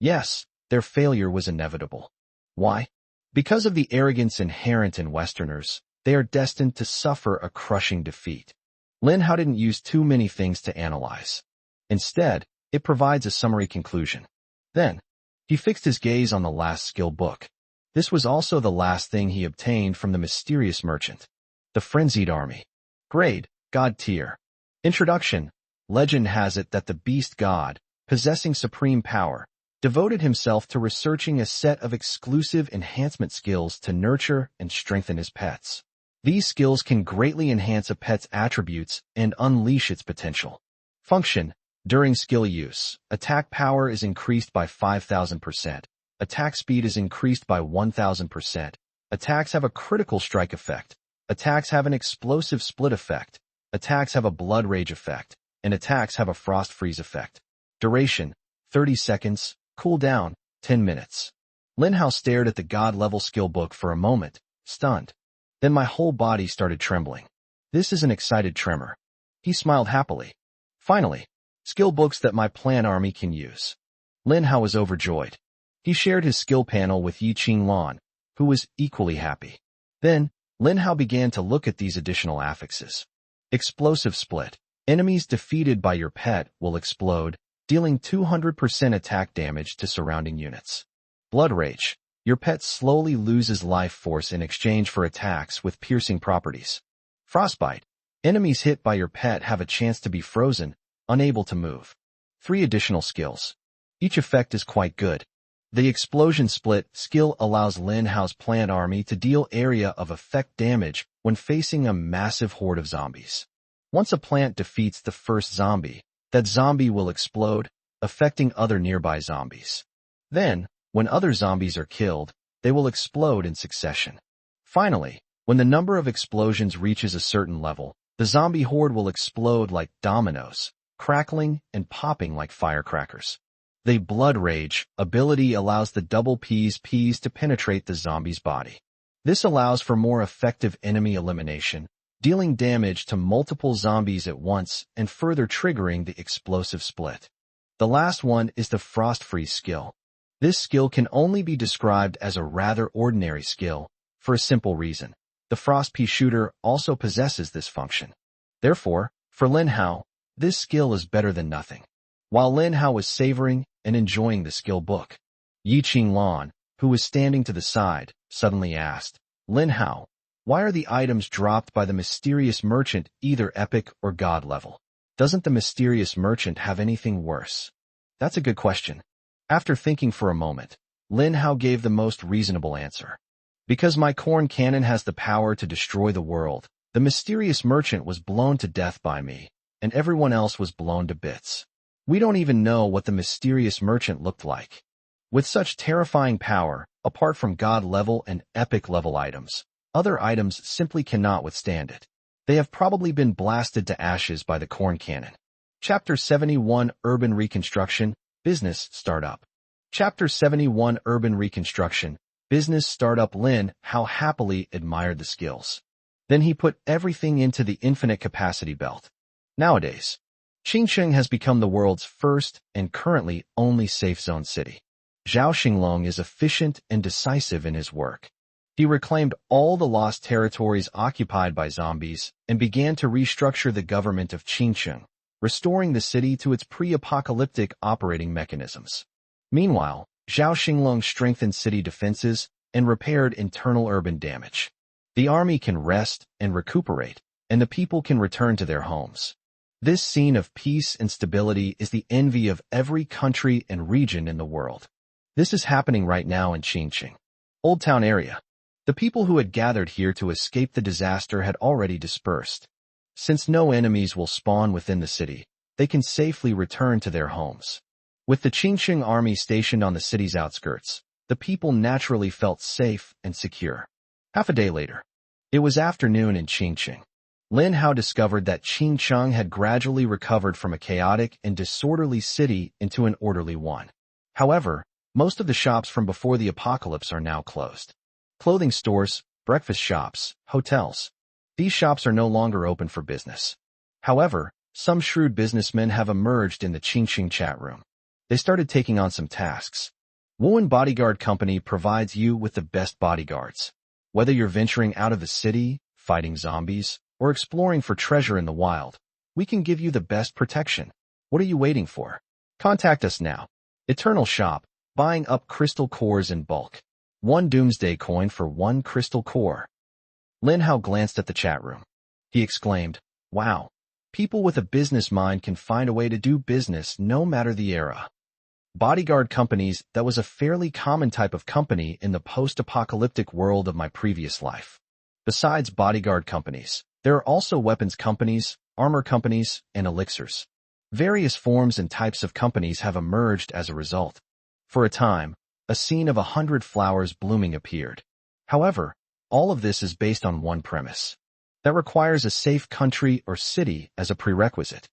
Yes, their failure was inevitable. Why? Because of the arrogance inherent in Westerners, they are destined to suffer a crushing defeat. Lin Hao didn't use too many things to analyze. Instead, it provides a summary conclusion. Then, he fixed his gaze on the last skill book. This was also the last thing he obtained from the mysterious merchant. The Frenzied Army. Grade, God tier. Introduction. Legend has it that the beast god, possessing supreme power, devoted himself to researching a set of exclusive enhancement skills to nurture and strengthen his pets. These skills can greatly enhance a pet's attributes and unleash its potential. Function. During skill use, attack power is increased by 5,000%. Attack speed is increased by 1,000%. Attacks have a critical strike effect. Attacks have an explosive split effect. Attacks have a blood rage effect. And attacks have a frost freeze effect. Duration, 30 seconds. Cooldown, 10 minutes. Lin Hao stared at the god-level skill book for a moment, stunned. Then my whole body started trembling. This is an excited tremor. He smiled happily. Finally, skill books that my plan army can use. Lin Hao was overjoyed. He shared his skill panel with Yi Qinglan, who was equally happy. Then, Lin Hao began to look at these additional affixes. Explosive split. Enemies defeated by your pet will explode, dealing 200% attack damage to surrounding units. Blood rage. Your pet slowly loses life force in exchange for attacks with piercing properties. Frostbite. Enemies hit by your pet have a chance to be frozen, unable to move. 3 additional skills. Each effect is quite good. The Explosion Split skill allows Lin Hao's plant army to deal area of effect damage when facing a massive horde of zombies. Once a plant defeats the first zombie, that zombie will explode, affecting other nearby zombies. Then, when other zombies are killed, they will explode in succession. Finally, when the number of explosions reaches a certain level, the zombie horde will explode like dominoes, crackling and popping like firecrackers. The Blood Rage ability allows the double P's to penetrate the zombie's body. This allows for more effective enemy elimination, dealing damage to multiple zombies at once and further triggering the explosive split. The last one is the Frost Freeze skill. This skill can only be described as a rather ordinary skill, for a simple reason. The Frost Pea Shooter also possesses this function. Therefore, for Lin Hao, this skill is better than nothing. While Lin Hao was savoring and enjoying the skill book, Yi Qinglan, who was standing to the side, suddenly asked, Lin Hao, why are the items dropped by the mysterious merchant either epic or god level? Doesn't the mysterious merchant have anything worse? That's a good question. After thinking for a moment, Lin Hao gave the most reasonable answer. Because my corn cannon has the power to destroy the world, the mysterious merchant was blown to death by me, and everyone else was blown to bits. We don't even know what the mysterious merchant looked like. With such terrifying power, apart from god level and epic level items, Other items simply cannot withstand it. They have probably been blasted to ashes by the corn cannon. Chapter 71 Urban Reconstruction, Business Startup. Chapter 71 Urban Reconstruction, Business Startup. Lin Hao happily admired the skills. Then he put everything into the infinite capacity belt. Nowadays, Qingsheng has become the world's first and currently only safe zone city. Zhao Xinglong is efficient and decisive in his work. He reclaimed all the lost territories occupied by zombies and began to restructure the government of Qingsheng, restoring the city to its pre-apocalyptic operating mechanisms. Meanwhile, Zhao Xinglong strengthened city defenses and repaired internal urban damage. The army can rest and recuperate, and the people can return to their homes. This scene of peace and stability is the envy of every country and region in the world. This is happening right now in Qingsheng, Old Town area. The people who had gathered here to escape the disaster had already dispersed. Since no enemies will spawn within the city, they can safely return to their homes. With the Qingsheng army stationed on the city's outskirts, the people naturally felt safe and secure. Half a day later, it was afternoon in Qingsheng. Lin Hao discovered that Qingsheng had gradually recovered from a chaotic and disorderly city into an orderly one. However, most of the shops from before the apocalypse are now closed. Clothing stores, breakfast shops, hotels. These shops are no longer open for business. However, some shrewd businessmen have emerged in the Qingsheng chat room. They started taking on some tasks. Wuhan Bodyguard Company provides you with the best bodyguards. Whether you're venturing out of the city, fighting zombies, or exploring for treasure in the wild, we can give you the best protection. What are you waiting for? Contact us now. Eternal Shop, buying up crystal cores in bulk. 1 doomsday coin for 1 crystal core. Lin Hao glanced at the chat room. He exclaimed, "Wow, people with a business mind can find a way to do business no matter the era." Bodyguard companies, that was a fairly common type of company in the post-apocalyptic world of my previous life. Besides bodyguard companies, there are also weapons companies, armor companies, and elixirs. Various forms and types of companies have emerged as a result. For a time, a scene of 100 flowers blooming appeared. However, all of this is based on one premise. That requires a safe country or city as a prerequisite.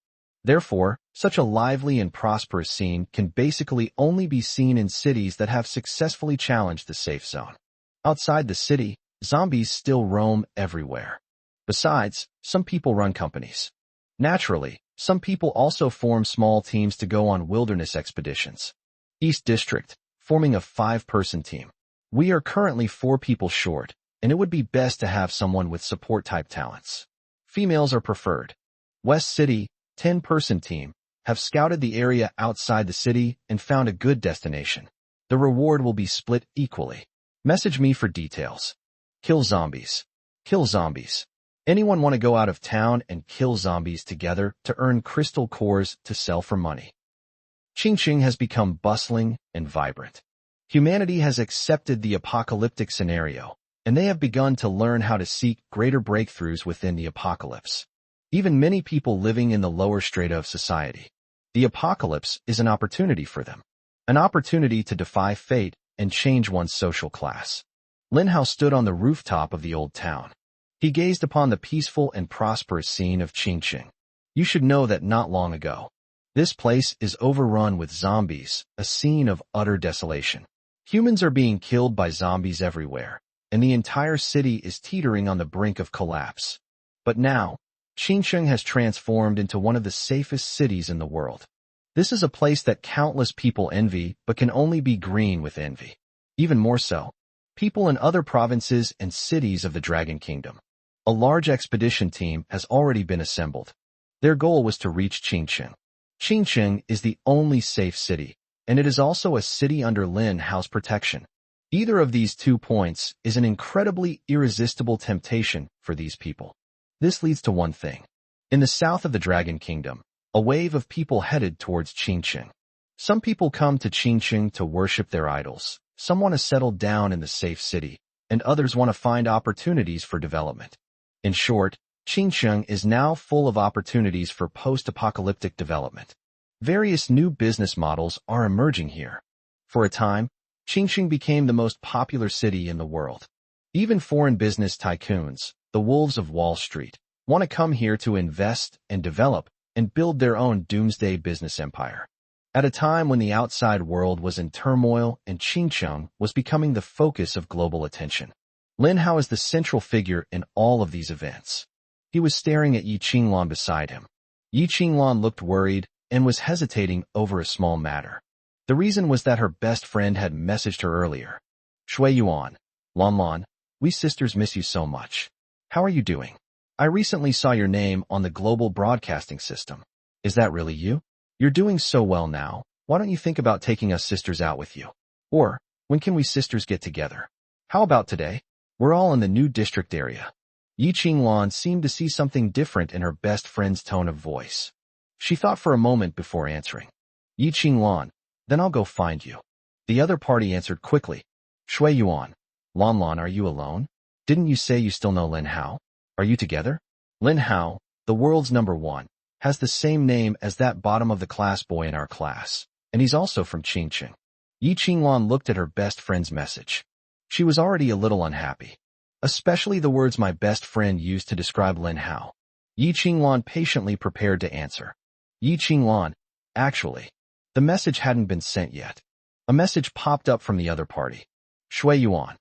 Therefore, such a lively and prosperous scene can basically only be seen in cities that have successfully challenged the safe zone. Outside the city, zombies still roam everywhere. Besides, some people run companies. Naturally, some people also form small teams to go on wilderness expeditions. East District, forming a 5-person team. We are currently 4 people short, and it would be best to have someone with support-type talents. Females are preferred. West City, 10-person team, have scouted the area outside the city and found a good destination. The reward will be split equally. Message me for details. Kill zombies. Kill zombies. Anyone want to go out of town and kill zombies together to earn crystal cores to sell for money? Qingsheng has become bustling and vibrant. Humanity has accepted the apocalyptic scenario, and they have begun to learn how to seek greater breakthroughs within the apocalypse. Even many people living in the lower strata of society. The apocalypse is an opportunity for them. An opportunity to defy fate and change one's social class. Lin Hao stood on the rooftop of the old town. He gazed upon the peaceful and prosperous scene of Qingsheng. You should know that not long ago, this place is overrun with zombies, a scene of utter desolation. Humans are being killed by zombies everywhere, and the entire city is teetering on the brink of collapse. But now, Qingsheng has transformed into one of the safest cities in the world. This is a place that countless people envy but can only be green with envy. Even more so, people in other provinces and cities of the Dragon Kingdom. A large expedition team has already been assembled. Their goal was to reach Qingsheng. Qingsheng is the only safe city, and it is also a city under Lin Hao's protection. Either of these 2 points is an incredibly irresistible temptation for these people. This leads to one thing. In the south of the Dragon Kingdom, a wave of people headed towards Qingsheng. Some people come to Qingsheng to worship their idols. Some want to settle down in the safe city, and others want to find opportunities for development. In short, Qingsheng is now full of opportunities for post-apocalyptic development. Various new business models are emerging here. For a time, Qingsheng became the most popular city in the world. Even foreign business tycoons, the wolves of Wall Street, want to come here to invest and develop and build their own doomsday business empire. At a time when the outside world was in turmoil and Chingcheng was becoming the focus of global attention, Lin Hao is the central figure in all of these events. He was staring at Yi Qinglan beside him. Yi Qinglan looked worried and was hesitating over a small matter. The reason was that her best friend had messaged her earlier. Shui Yuan, Lan, we sisters miss you so much. How are you doing? I recently saw your name on the global broadcasting system. Is that really you? You're doing so well now. Why don't you think about taking us sisters out with you? Or, when can we sisters get together? How about today? We're all in the new district area. Yi Qinglan seemed to see something different in her best friend's tone of voice. She thought for a moment before answering. Yi Qinglan, then I'll go find you. The other party answered quickly. Shui Yuan, Lan, are you alone? Didn't you say you still know Lin Hao? Are you together? Lin Hao, the world's #1, has the same name as that bottom-of-the-class boy in our class, and he's also from Chingcheng. Yi Qinglan looked at her best friend's message. She was already a little unhappy, especially the words my best friend used to describe Lin Hao. Yi Qinglan patiently prepared to answer. Yi Qinglan, actually, the message hadn't been sent yet. A message popped up from the other party. Shui Yuan.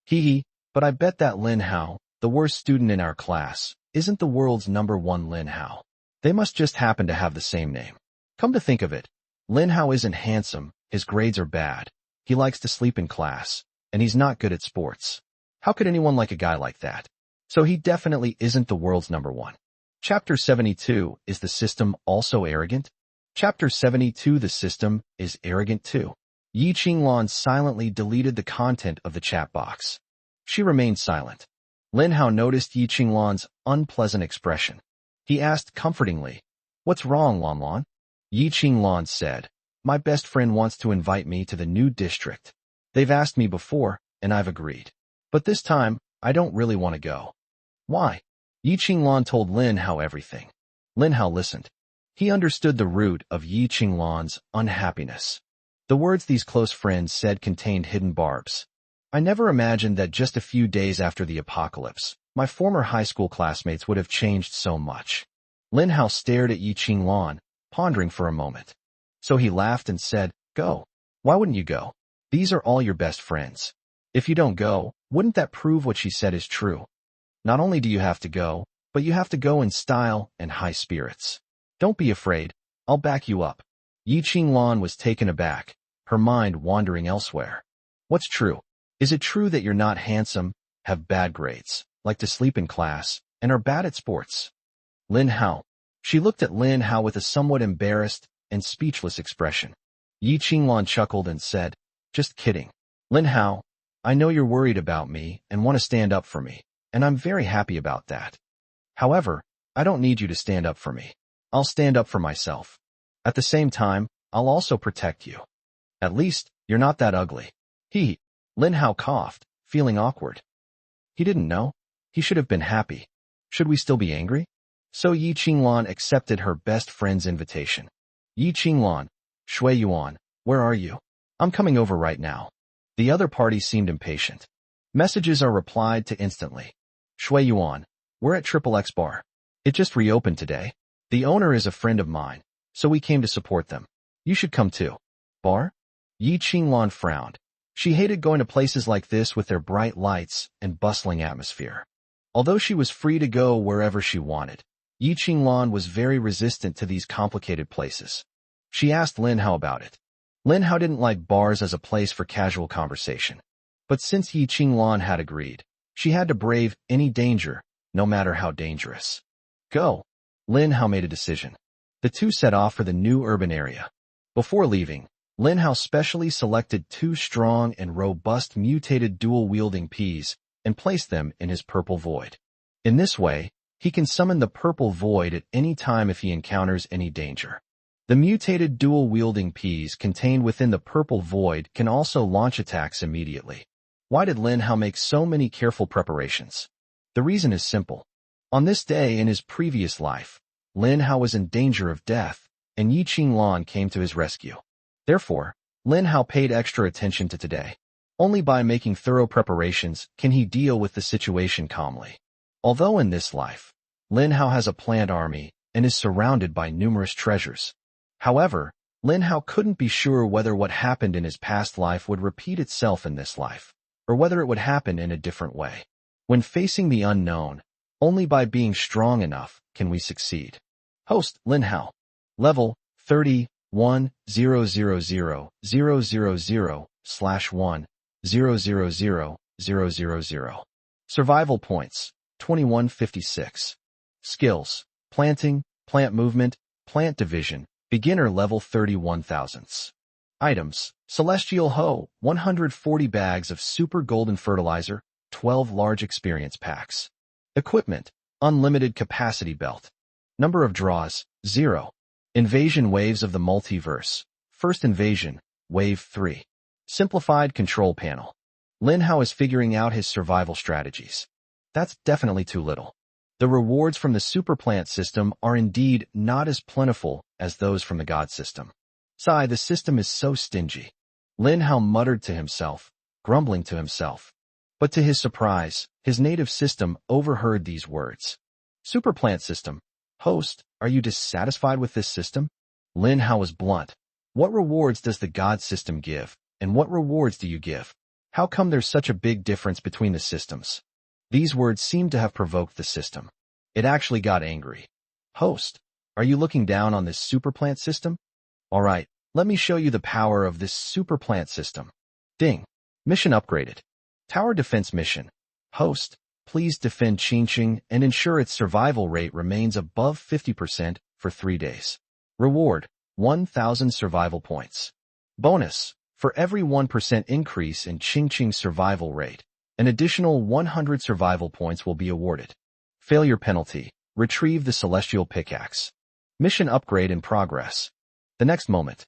Hee, but I bet that Lin Hao, the worst student in our class, isn't the world's #1 Lin Hao. They must just happen to have the same name. Come to think of it, Lin Hao isn't handsome, his grades are bad, he likes to sleep in class, and he's not good at sports. How could anyone like a guy like that? So he definitely isn't the world's #1. Chapter 72, is the system also arrogant? Chapter 72, the system is arrogant too. Yi Qinglan silently deleted the content of the chat box. She remained silent. Lin Hao noticed Yi Qinglan's unpleasant expression. He asked comfortingly, "What's wrong, Lan?" Yi Qinglan said, "My best friend wants to invite me to the new district. They've asked me before, and I've agreed. But this time, I don't really want to go." "Why?" Yi Qinglan told Lin Hao everything. Lin Hao listened. He understood the root of Yi Qinglan's unhappiness. The words these close friends said contained hidden barbs. I never imagined that just a few days after the apocalypse, my former high school classmates would have changed so much. Lin Hao stared at Yi Qinglan, pondering for a moment. So he laughed and said, "Go. Why wouldn't you go? These are all your best friends. If you don't go, wouldn't that prove what she said is true? Not only do you have to go, but you have to go in style and high spirits. Don't be afraid. I'll back you up." Yi Qinglan was taken aback, her mind wandering elsewhere. "What's true? Is it true that you're not handsome, have bad grades, like to sleep in class, and are bad at sports?" Lin Hao. She looked at Lin Hao with a somewhat embarrassed and speechless expression. Yi Qinglan chuckled and said, "Just kidding. Lin Hao, I know you're worried about me and want to stand up for me, and I'm very happy about that. However, I don't need you to stand up for me. I'll stand up for myself. At the same time, I'll also protect you. At least, you're not that ugly." Lin Hao coughed, feeling awkward. He didn't know. He should have been happy. Should we still be angry? So Yi Qinglan accepted her best friend's invitation. Yi Qinglan, Shui Yuan, where are you? I'm coming over right now. The other party seemed impatient. Messages are replied to instantly. Shui Yuan, we're at XXX Bar. It just reopened today. The owner is a friend of mine, so we came to support them. You should come too. Bar? Yi Qinglan frowned. She hated going to places like this with their bright lights and bustling atmosphere. Although she was free to go wherever she wanted, Yi Qinglan was very resistant to these complicated places. She asked Lin Hao about it. Lin Hao didn't like bars as a place for casual conversation. But since Yi Qinglan had agreed, she had to brave any danger, no matter how dangerous. Go. Lin Hao made a decision. The two set off for the new urban area. Before leaving, Lin Hao specially selected 2 strong and robust mutated dual-wielding Ps and placed them in his purple void. In this way, he can summon the purple void at any time if he encounters any danger. The mutated dual-wielding Ps contained within the purple void can also launch attacks immediately. Why did Lin Hao make so many careful preparations? The reason is simple. On this day in his previous life, Lin Hao was in danger of death, and Yi Qinglan came to his rescue. Therefore, Lin Hao paid extra attention to today. Only by making thorough preparations can he deal with the situation calmly. Although in this life, Lin Hao has a planned army and is surrounded by numerous treasures. However, Lin Hao couldn't be sure whether what happened in his past life would repeat itself in this life, or whether it would happen in a different way. When facing the unknown, only by being strong enough can we succeed. Host, Lin Hao. Level 31,000,000/1,000,000. Survival points, 2156. Skills, planting, plant movement, plant division, beginner level 31,000. Items, Celestial Hoe, 140 bags of super golden fertilizer, 12 large experience packs. Equipment, unlimited capacity belt. Number of draws, 0. Invasion waves of the multiverse. First invasion, wave 3. Simplified control panel. Lin Hao is figuring out his survival strategies. That's definitely too little. The rewards from the super plant system are indeed not as plentiful as those from the god system. Sigh, the system is so stingy. Lin Hao muttered to himself, grumbling to himself. But to his surprise, his native system overheard these words. Super plant system. Host, are you dissatisfied with this system? Lin Hao was blunt. What rewards does the god system give, and what rewards do you give? How come there's such a big difference between the systems? These words seemed to have provoked the system. It actually got angry. Host, are you looking down on this super plant system? Alright, let me show you the power of this super plant system. Ding. Mission upgraded. Tower defense mission. Host, please defend Qingqing and ensure its survival rate remains above 50% for 3 days. Reward, 1,000 survival points. Bonus, for every 1% increase in Qingqing's survival rate, an additional 100 survival points will be awarded. Failure penalty, retrieve the celestial pickaxe. Mission upgrade in progress. The next moment,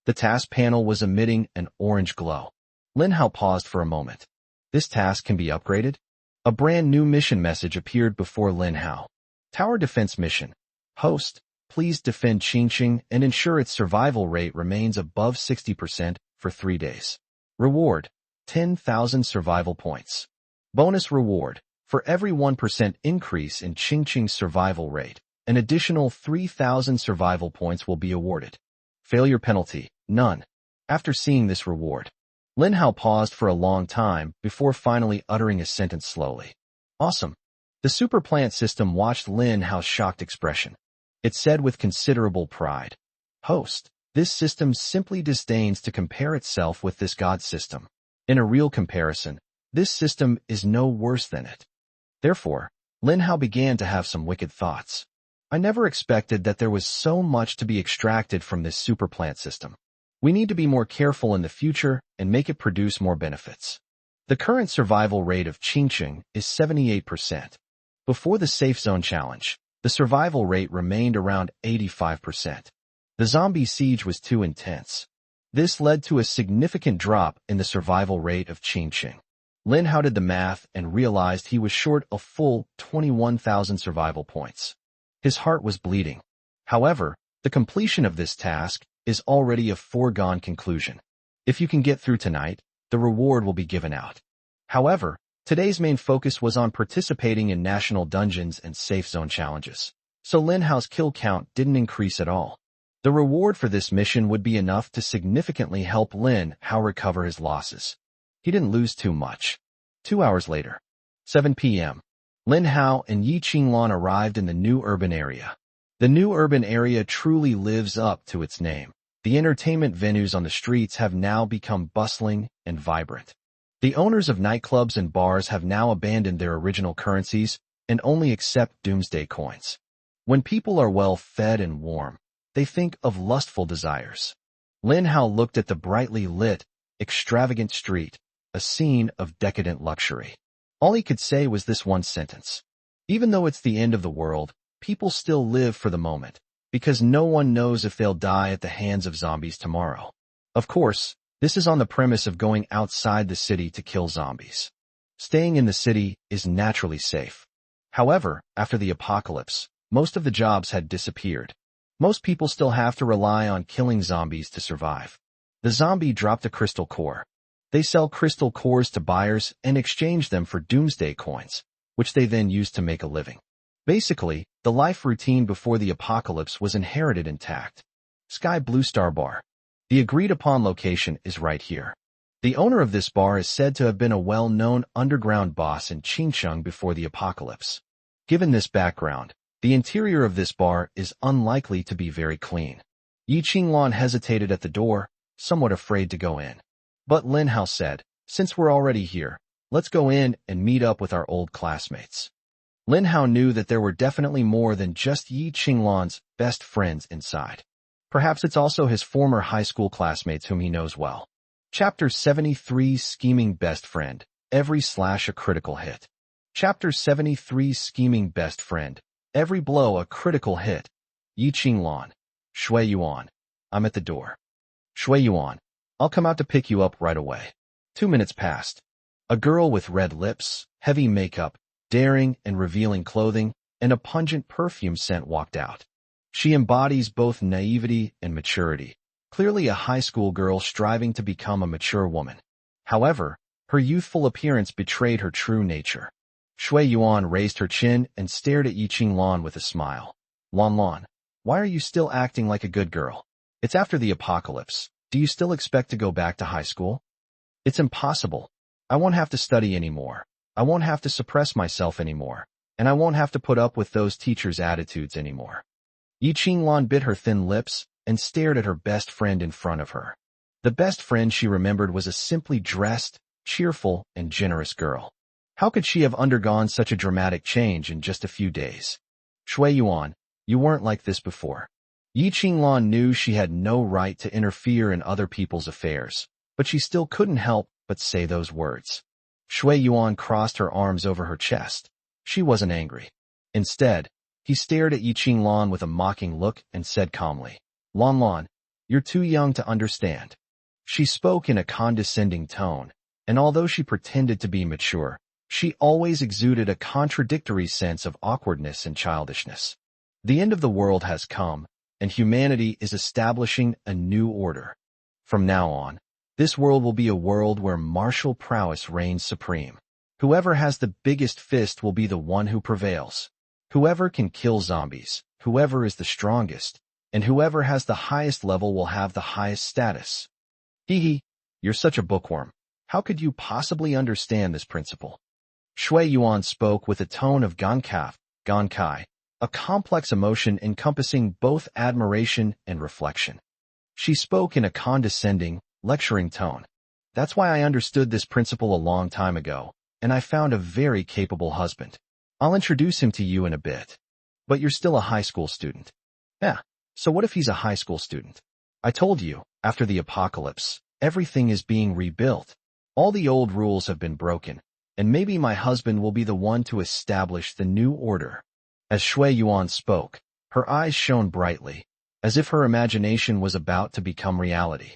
the task panel was emitting an orange glow. Lin Hao paused for a moment. This task can be upgraded? A brand new mission message appeared before Lin Hao. Tower defense mission. Host, please defend Qingqing and ensure its survival rate remains above 60% for 3 days. Reward, 10,000 survival points. Bonus reward, for every 1% increase in Qingqing's survival rate, an additional 3,000 survival points will be awarded. Failure penalty, none. After seeing this reward, Lin Hao paused for a long time before finally uttering a sentence slowly. Awesome. The super plant system watched Lin Hao's shocked expression. It said with considerable pride, Host, this system simply disdains to compare itself with this god system. In a real comparison, this system is no worse than it. Therefore, Lin Hao began to have some wicked thoughts. I never expected that there was so much to be extracted from this super plant system. We need to be more careful in the future and make it produce more benefits. The current survival rate of Qingqing is 78%. Before the Safe Zone Challenge, the survival rate remained around 85%. The zombie siege was too intense. This led to a significant drop in the survival rate of Qingqing. Lin Hao did the math and realized he was short a full 21,000 survival points. His heart was bleeding. However, the completion of this task is already a foregone conclusion. If you can get through tonight, the reward will be given out. However, today's main focus was on participating in national dungeons and safe zone challenges, so Lin Hao's kill count didn't increase at all. The reward for this mission would be enough to significantly help Lin Hao recover his losses. He didn't lose too much. 2 hours later, 7 p.m., Lin Hao and Yi Qinglan arrived in the new urban area. The new urban area truly lives up to its name. The entertainment venues on the streets have now become bustling and vibrant. The owners of nightclubs and bars have now abandoned their original currencies and only accept doomsday coins. When people are well fed and warm, they think of lustful desires. Lin Hao looked at the brightly lit, extravagant street, a scene of decadent luxury. All he could say was this one sentence. Even though it's the end of the world, people still live for the moment, because no one knows if they'll die at the hands of zombies tomorrow. Of course, this is on the premise of going outside the city to kill zombies. Staying in the city is naturally safe. However, after the apocalypse, most of the jobs had disappeared. Most people still have to rely on killing zombies to survive. The zombie dropped a crystal core. They sell crystal cores to buyers and exchange them for doomsday coins, which they then use to make a living. Basically, the life routine before the apocalypse was inherited intact. Sky Blue Star Bar. The agreed-upon location is right here. The owner of this bar is said to have been a well-known underground boss in Qingcheng before the apocalypse. Given this background, the interior of this bar is unlikely to be very clean. Yi Qinglan hesitated at the door, somewhat afraid to go in. But Lin Hao said, "Since we're already here, let's go in and meet up with our old classmates." Lin Hao knew that there were definitely more than just Yi Qinglan's best friends inside. Perhaps it's also his former high school classmates whom he knows well. Chapter 73 Scheming Best Friend. Every slash a critical hit. Chapter 73 Scheming Best Friend. Every blow a critical hit. Yi Qinglan. Shui Yuan. I'm at the door. Shui Yuan. I'll come out to pick you up right away. 2 minutes passed. A girl with red lips, heavy makeup, daring and revealing clothing, and a pungent perfume scent walked out. She embodies both naivety and maturity. Clearly a high school girl striving to become a mature woman. However, her youthful appearance betrayed her true nature. Shui Yuan raised her chin and stared at Yi Qinglan with a smile. Lan Lan, why are you still acting like a good girl? It's after the apocalypse. Do you still expect to go back to high school? It's impossible. I won't have to study anymore. I won't have to suppress myself anymore. And I won't have to put up with those teachers' attitudes anymore. Yi Qinglan bit her thin lips and stared at her best friend in front of her. The best friend she remembered was a simply dressed, cheerful, and generous girl. How could she have undergone such a dramatic change in just a few days? Shui Yuan, you weren't like this before. Yi Qinglan knew she had no right to interfere in other people's affairs, but she still couldn't help but say those words. Shui Yuan crossed her arms over her chest. She wasn't angry. Instead, he stared at Yi Qinglan with a mocking look and said calmly, Lan Lan, you're too young to understand. She spoke in a condescending tone, and although she pretended to be mature, she always exuded a contradictory sense of awkwardness and childishness. The end of the world has come, and humanity is establishing a new order. From now on, this world will be a world where martial prowess reigns supreme. Whoever has the biggest fist will be the one who prevails. Whoever can kill zombies, whoever is the strongest, and whoever has the highest level will have the highest status. Hee, you're such a bookworm. How could you possibly understand this principle? Shui Yuan spoke with a tone of Gankai, a complex emotion encompassing both admiration and reflection. She spoke in a condescending, lecturing tone. That's why I understood this principle a long time ago, and I found a very capable husband. I'll introduce him to you in a bit. But you're still a high school student. Yeah, so what if he's a high school student? I told you, after the apocalypse, everything is being rebuilt. All the old rules have been broken, and maybe my husband will be the one to establish the new order. As Shui Yuan spoke, her eyes shone brightly, as if her imagination was about to become reality.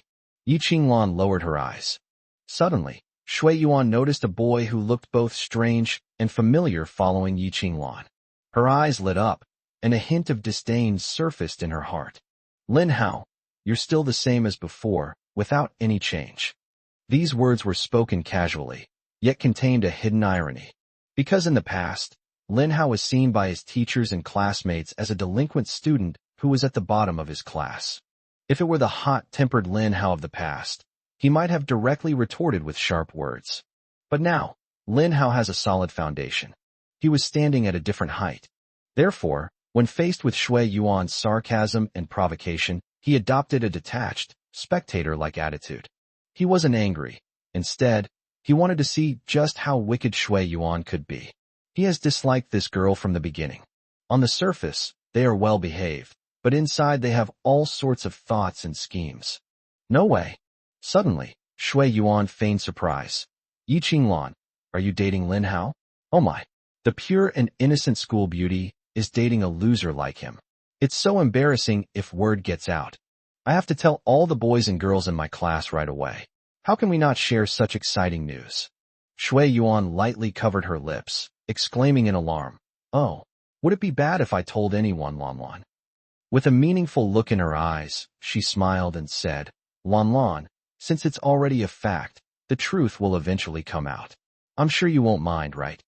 Yi Qinglan lowered her eyes. Suddenly, Shui Yuan noticed a boy who looked both strange and familiar following Yi Qinglan. Her eyes lit up, and a hint of disdain surfaced in her heart. Lin Hao, you're still the same as before, without any change. These words were spoken casually, yet contained a hidden irony. Because in the past, Lin Hao was seen by his teachers and classmates as a delinquent student who was at the bottom of his class. If it were the hot-tempered Lin Hao of the past, he might have directly retorted with sharp words. But now, Lin Hao has a solid foundation. He was standing at a different height. Therefore, when faced with Shui Yuan's sarcasm and provocation, he adopted a detached, spectator-like attitude. He wasn't angry. Instead, he wanted to see just how wicked Shui Yuan could be. He has disliked this girl from the beginning. On the surface, they are well behaved, but inside they have all sorts of thoughts and schemes. No way. Suddenly, Shui Yuan feigned surprise. Yi Qinglan, are you dating Lin Hao? Oh my. The pure and innocent school beauty is dating a loser like him. It's so embarrassing if word gets out. I have to tell all the boys and girls in my class right away. How can we not share such exciting news? Shui Yuan lightly covered her lips, exclaiming in alarm, Oh, would it be bad if I told anyone, Lan Lan? With a meaningful look in her eyes, she smiled and said, Lan Lan, since it's already a fact, The truth will eventually come out. I'm sure you won't mind, right?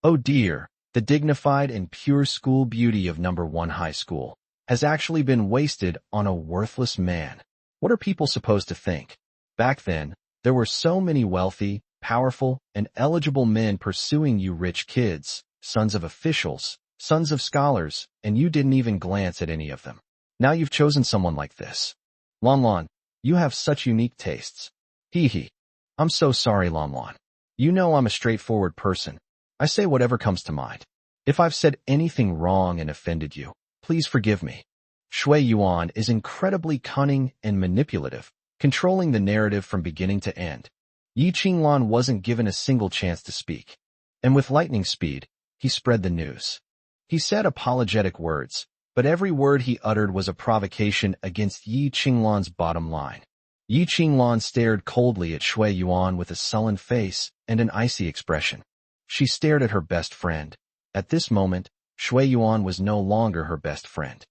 Oh dear, the dignified and pure school beauty of number 1 high school has actually been wasted on a worthless man. What are people supposed to think? Back then, there were so many wealthy, powerful, and eligible men pursuing you rich kids, sons of officials, sons of scholars, and you didn't even glance at any of them. Now you've chosen someone like this. Lon Lon, you have such unique tastes. Hee hee. I'm so sorry, Lon Lon. You know I'm a straightforward person. I say whatever comes to mind. If I've said anything wrong and offended you, please forgive me. Shui Yuan is incredibly cunning and manipulative, controlling the narrative from beginning to end. Yi Qinglan wasn't given a single chance to speak. And with lightning speed, he spread the news. He said apologetic words, but every word he uttered was a provocation against Yi Qinglan's bottom line. Yi Qinglan stared coldly at Shui Yuan with a sullen face and an icy expression. She stared at her best friend. At this moment, Shui Yuan was no longer her best friend.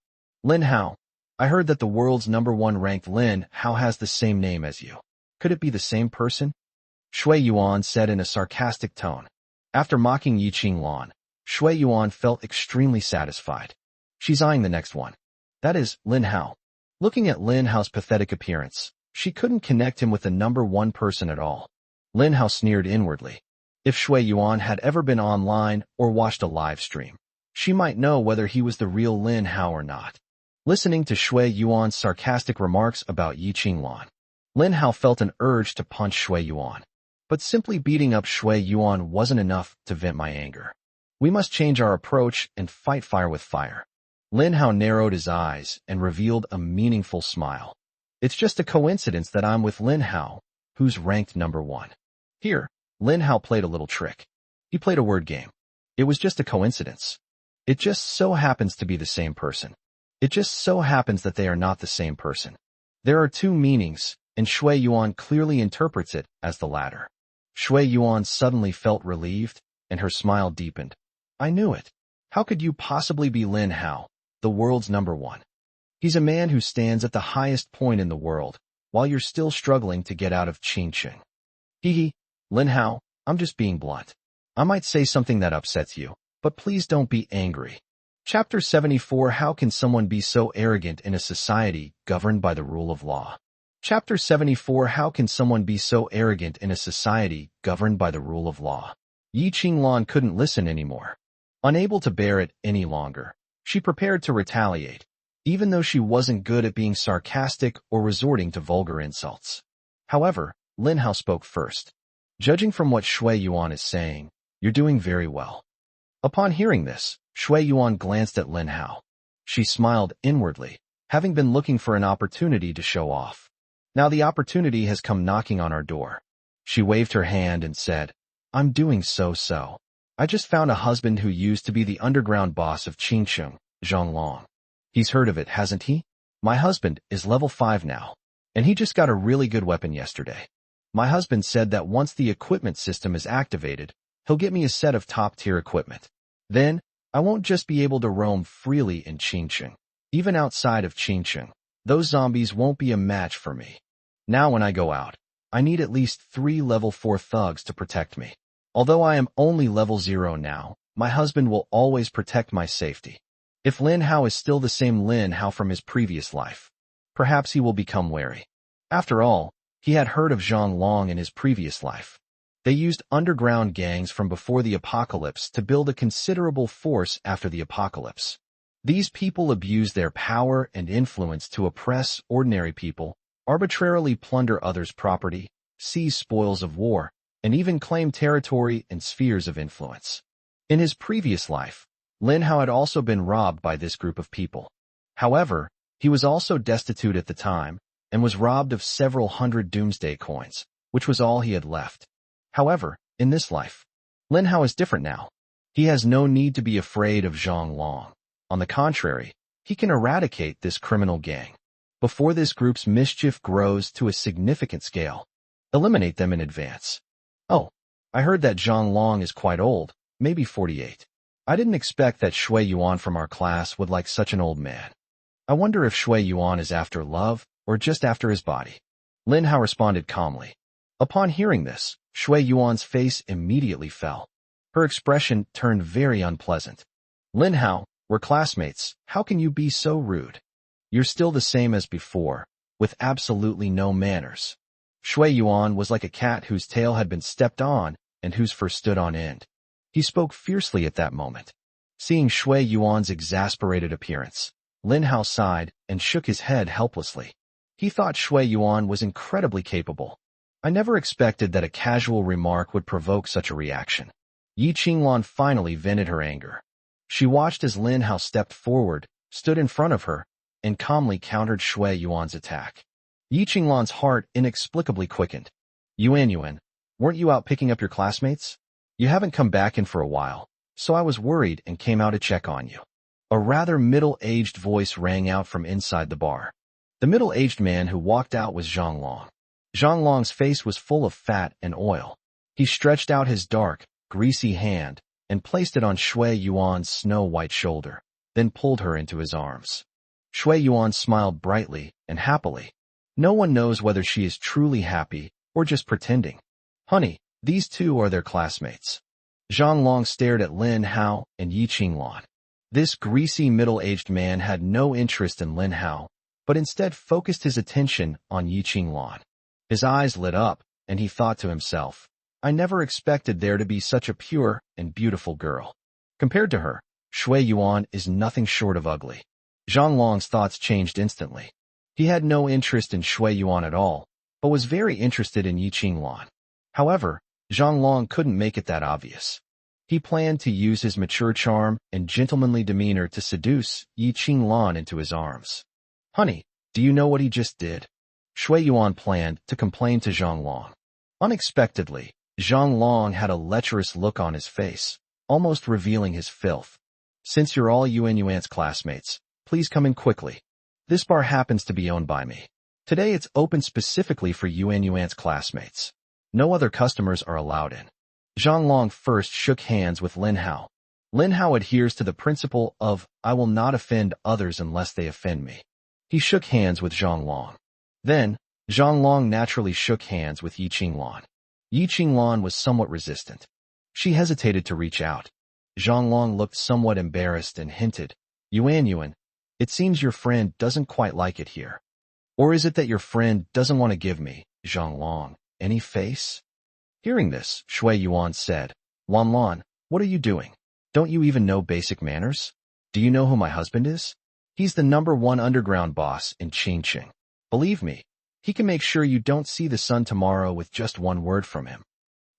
Lin Hao, I heard that the world's number 1 ranked Lin Hao has the same name as you. Could it be the same person? Shui Yuan said in a sarcastic tone. After mocking Yi Qinglan, Shui Yuan felt extremely satisfied. She's eyeing the next one. That is, Lin Hao. Looking at Lin Hao's pathetic appearance, she couldn't connect him with the number 1 person at all. Lin Hao sneered inwardly. If Shui Yuan had ever been online or watched a live stream, she might know whether he was the real Lin Hao or not. Listening to Shui Yuan's sarcastic remarks about Yi Qinglan, Lin Hao felt an urge to punch Shui Yuan. But simply beating up Shui Yuan wasn't enough to vent my anger. We must change our approach and fight fire with fire. Lin Hao narrowed his eyes and revealed a meaningful smile. It's just a coincidence that I'm with Lin Hao, who's ranked number 1. Here, Lin Hao played a little trick. He played a word game. It was just a coincidence. It just so happens to be the same person. It just so happens that they are not the same person. There are 2 meanings, and Shui Yuan clearly interprets it as the latter. Shui Yuan suddenly felt relieved, and her smile deepened. I knew it. How could you possibly be Lin Hao, the world's number 1? He's a man who stands at the highest point in the world, while you're still struggling to get out of Qingqing. Hee hee, Lin Hao, I'm just being blunt. I might say something that upsets you, but please don't be angry. Chapter 74 How can someone be so arrogant in a society governed by the rule of law? Chapter 74 How can someone be so arrogant in a society governed by the rule of law? Yi Qinglan couldn't listen anymore. Unable to bear it any longer, she prepared to retaliate, even though she wasn't good at being sarcastic or resorting to vulgar insults. However, Lin Hao spoke first. Judging from what Shui Yuan is saying, you're doing very well. Upon hearing this, Shui Yuan glanced at Lin Hao. She smiled inwardly, having been looking for an opportunity to show off. Now the opportunity has come knocking on our door. She waved her hand and said, I'm doing so. I just found a husband who used to be the underground boss of Qingqing, Zhonglong. He's heard of it, hasn't he? My husband is level 5 now, and he just got a really good weapon yesterday. My husband said that once the equipment system is activated, he'll get me a set of top-tier equipment. Then, I won't just be able to roam freely in Qingqing. Even outside of Qingqing, those zombies won't be a match for me. Now when I go out, I need at least 3 level 4 thugs to protect me. Although I am only level 0 now, my husband will always protect my safety. If Lin Hao is still the same Lin Hao from his previous life, perhaps he will become wary. After all, he had heard of Zhang Long in his previous life. They used underground gangs from before the apocalypse to build a considerable force after the apocalypse. These people abuse their power and influence to oppress ordinary people, arbitrarily plunder others' property, seize spoils of war, and even claim territory and spheres of influence. In his previous life, Lin Hao had also been robbed by this group of people. However, he was also destitute at the time, and was robbed of several hundred doomsday coins, which was all he had left. However, in this life, Lin Hao is different now. He has no need to be afraid of Zhang Long. On the contrary, he can eradicate this criminal gang before this group's mischief grows to a significant scale. Eliminate them in advance. Oh, I heard that Zhang Long is quite old, maybe 48. I didn't expect that Shui Yuan from our class would like such an old man. I wonder if Shui Yuan is after love or just after his body. Lin Hao responded calmly. Upon hearing this, Shui Yuan's face immediately fell. Her expression turned very unpleasant. Lin Hao, we're classmates. How can you be so rude? You're still the same as before, with absolutely no manners. Shui Yuan was like a cat whose tail had been stepped on and whose fur stood on end. He spoke fiercely at that moment. Seeing Shui Yuan's exasperated appearance, Lin Hao sighed and shook his head helplessly. He thought Shui Yuan was incredibly capable. I never expected that a casual remark would provoke such a reaction. Yi Qinglan finally vented her anger. She watched as Lin Hao stepped forward, stood in front of her, and calmly countered Shui Yuan's attack. Yi Qinglan's heart inexplicably quickened. Yuan, weren't you out picking up your classmates? You haven't come back in for a while, so I was worried and came out to check on you. A rather middle-aged voice rang out from inside the bar. The middle-aged man who walked out was Zhang Long. Zhang Long's face was full of fat and oil. He stretched out his dark, greasy hand and placed it on Shui Yuan's snow-white shoulder, then pulled her into his arms. Shui Yuan smiled brightly and happily. No one knows whether she is truly happy or just pretending. Honey, these two are their classmates. Zhang Long stared at Lin Hao and Yi Qinglan. This greasy middle-aged man had no interest in Lin Hao, but instead focused his attention on Yi Qinglan. His eyes lit up, and he thought to himself, I never expected there to be such a pure and beautiful girl. Compared to her, Shui Yuan is nothing short of ugly. Zhang Long's thoughts changed instantly. He had no interest in Shui Yuan at all, but was very interested in Yi Qinglan. However, Zhang Long couldn't make it that obvious. He planned to use his mature charm and gentlemanly demeanor to seduce Yi Qinglan into his arms. Honey, do you know what he just did? Shui Yuan planned to complain to Zhang Long. Unexpectedly, Zhang Long had a lecherous look on his face, almost revealing his filth. Since you're all Yuan's classmates, please come in quickly. This bar happens to be owned by me. Today it's open specifically for Yuan's classmates. No other customers are allowed in. Zhang Long first shook hands with Lin Hao. Lin Hao adheres to the principle of, I will not offend others unless they offend me. He shook hands with Zhang Long. Then, Zhang Long naturally shook hands with Yi Qinglan. Yi Qinglan was somewhat resistant. She hesitated to reach out. Zhang Long looked somewhat embarrassed and hinted, Yuan, it seems your friend doesn't quite like it here. Or is it that your friend doesn't want to give me, Zhang Long, any face? Hearing this, Shui Yuan said, Lan, what are you doing? Don't you even know basic manners? Do you know who my husband is? He's the #1 underground boss in Qingqing. Believe me, he can make sure you don't see the sun tomorrow with just one word from him.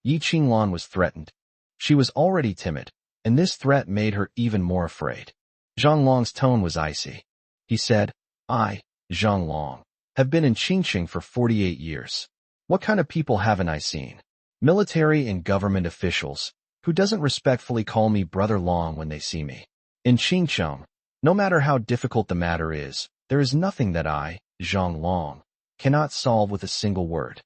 Yi Qinglan was threatened. She was already timid, and this threat made her even more afraid. Zhang Long's tone was icy. He said, I, Zhang Long, have been in Qingqing for 48 years. What kind of people haven't I seen? Military and government officials, who doesn't respectfully call me Brother Long when they see me. In Qingqing, no matter how difficult the matter is, there is nothing that I, Zhang Long, cannot solve with a single word.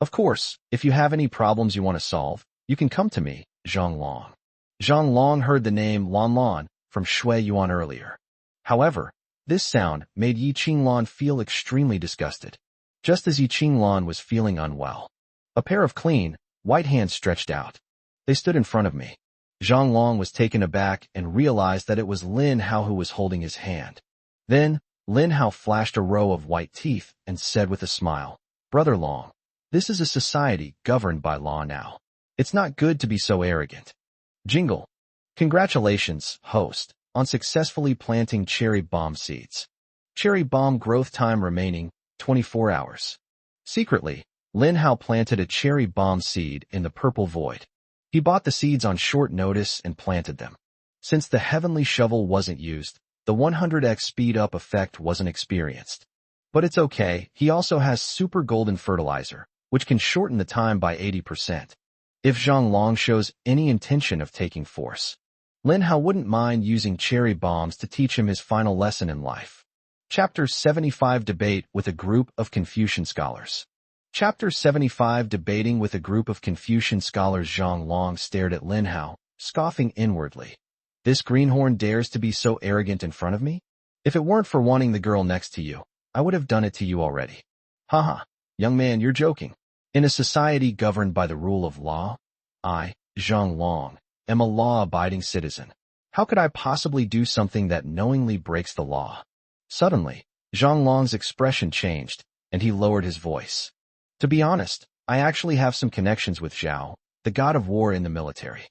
Of course, if you have any problems you want to solve, you can come to me, Zhang Long. Zhang Long heard the name Lan from Shui Yuan earlier. However, this sound made Yi Qinglan feel extremely disgusted, just as Yi Qinglan was feeling unwell. A pair of clean, white hands stretched out. They stood in front of me. Zhang Long was taken aback and realized that it was Lin Hao who was holding his hand. Then, Lin Hao flashed a row of white teeth and said with a smile, Brother Long, this is a society governed by law now. It's not good to be so arrogant. Jingle. Congratulations, host, on successfully planting cherry bomb seeds. Cherry bomb growth time remaining, 24 hours. Secretly, Lin Hao planted a cherry bomb seed in the purple void. He bought the seeds on short notice and planted them. Since the heavenly shovel wasn't used, the 100x speed-up effect wasn't experienced. But it's okay, he also has super golden fertilizer, which can shorten the time by 80%. If Zhang Long shows any intention of taking force, Lin Hao wouldn't mind using cherry bombs to teach him his final lesson in life. Chapter 75 Debate with a Group of Confucian Scholars. Chapter 75 Debating with a Group of Confucian Scholars. Zhang Long stared at Lin Hao, scoffing inwardly. This greenhorn dares to be so arrogant in front of me? If it weren't for wanting the girl next to you, I would have done it to you already. Haha, young man, you're joking. In a society governed by the rule of law, I, Zhang Long, am a law-abiding citizen. How could I possibly do something that knowingly breaks the law? Suddenly, Zhang Long's expression changed, and he lowered his voice. To be honest, I actually have some connections with Zhao, the god of war in the military.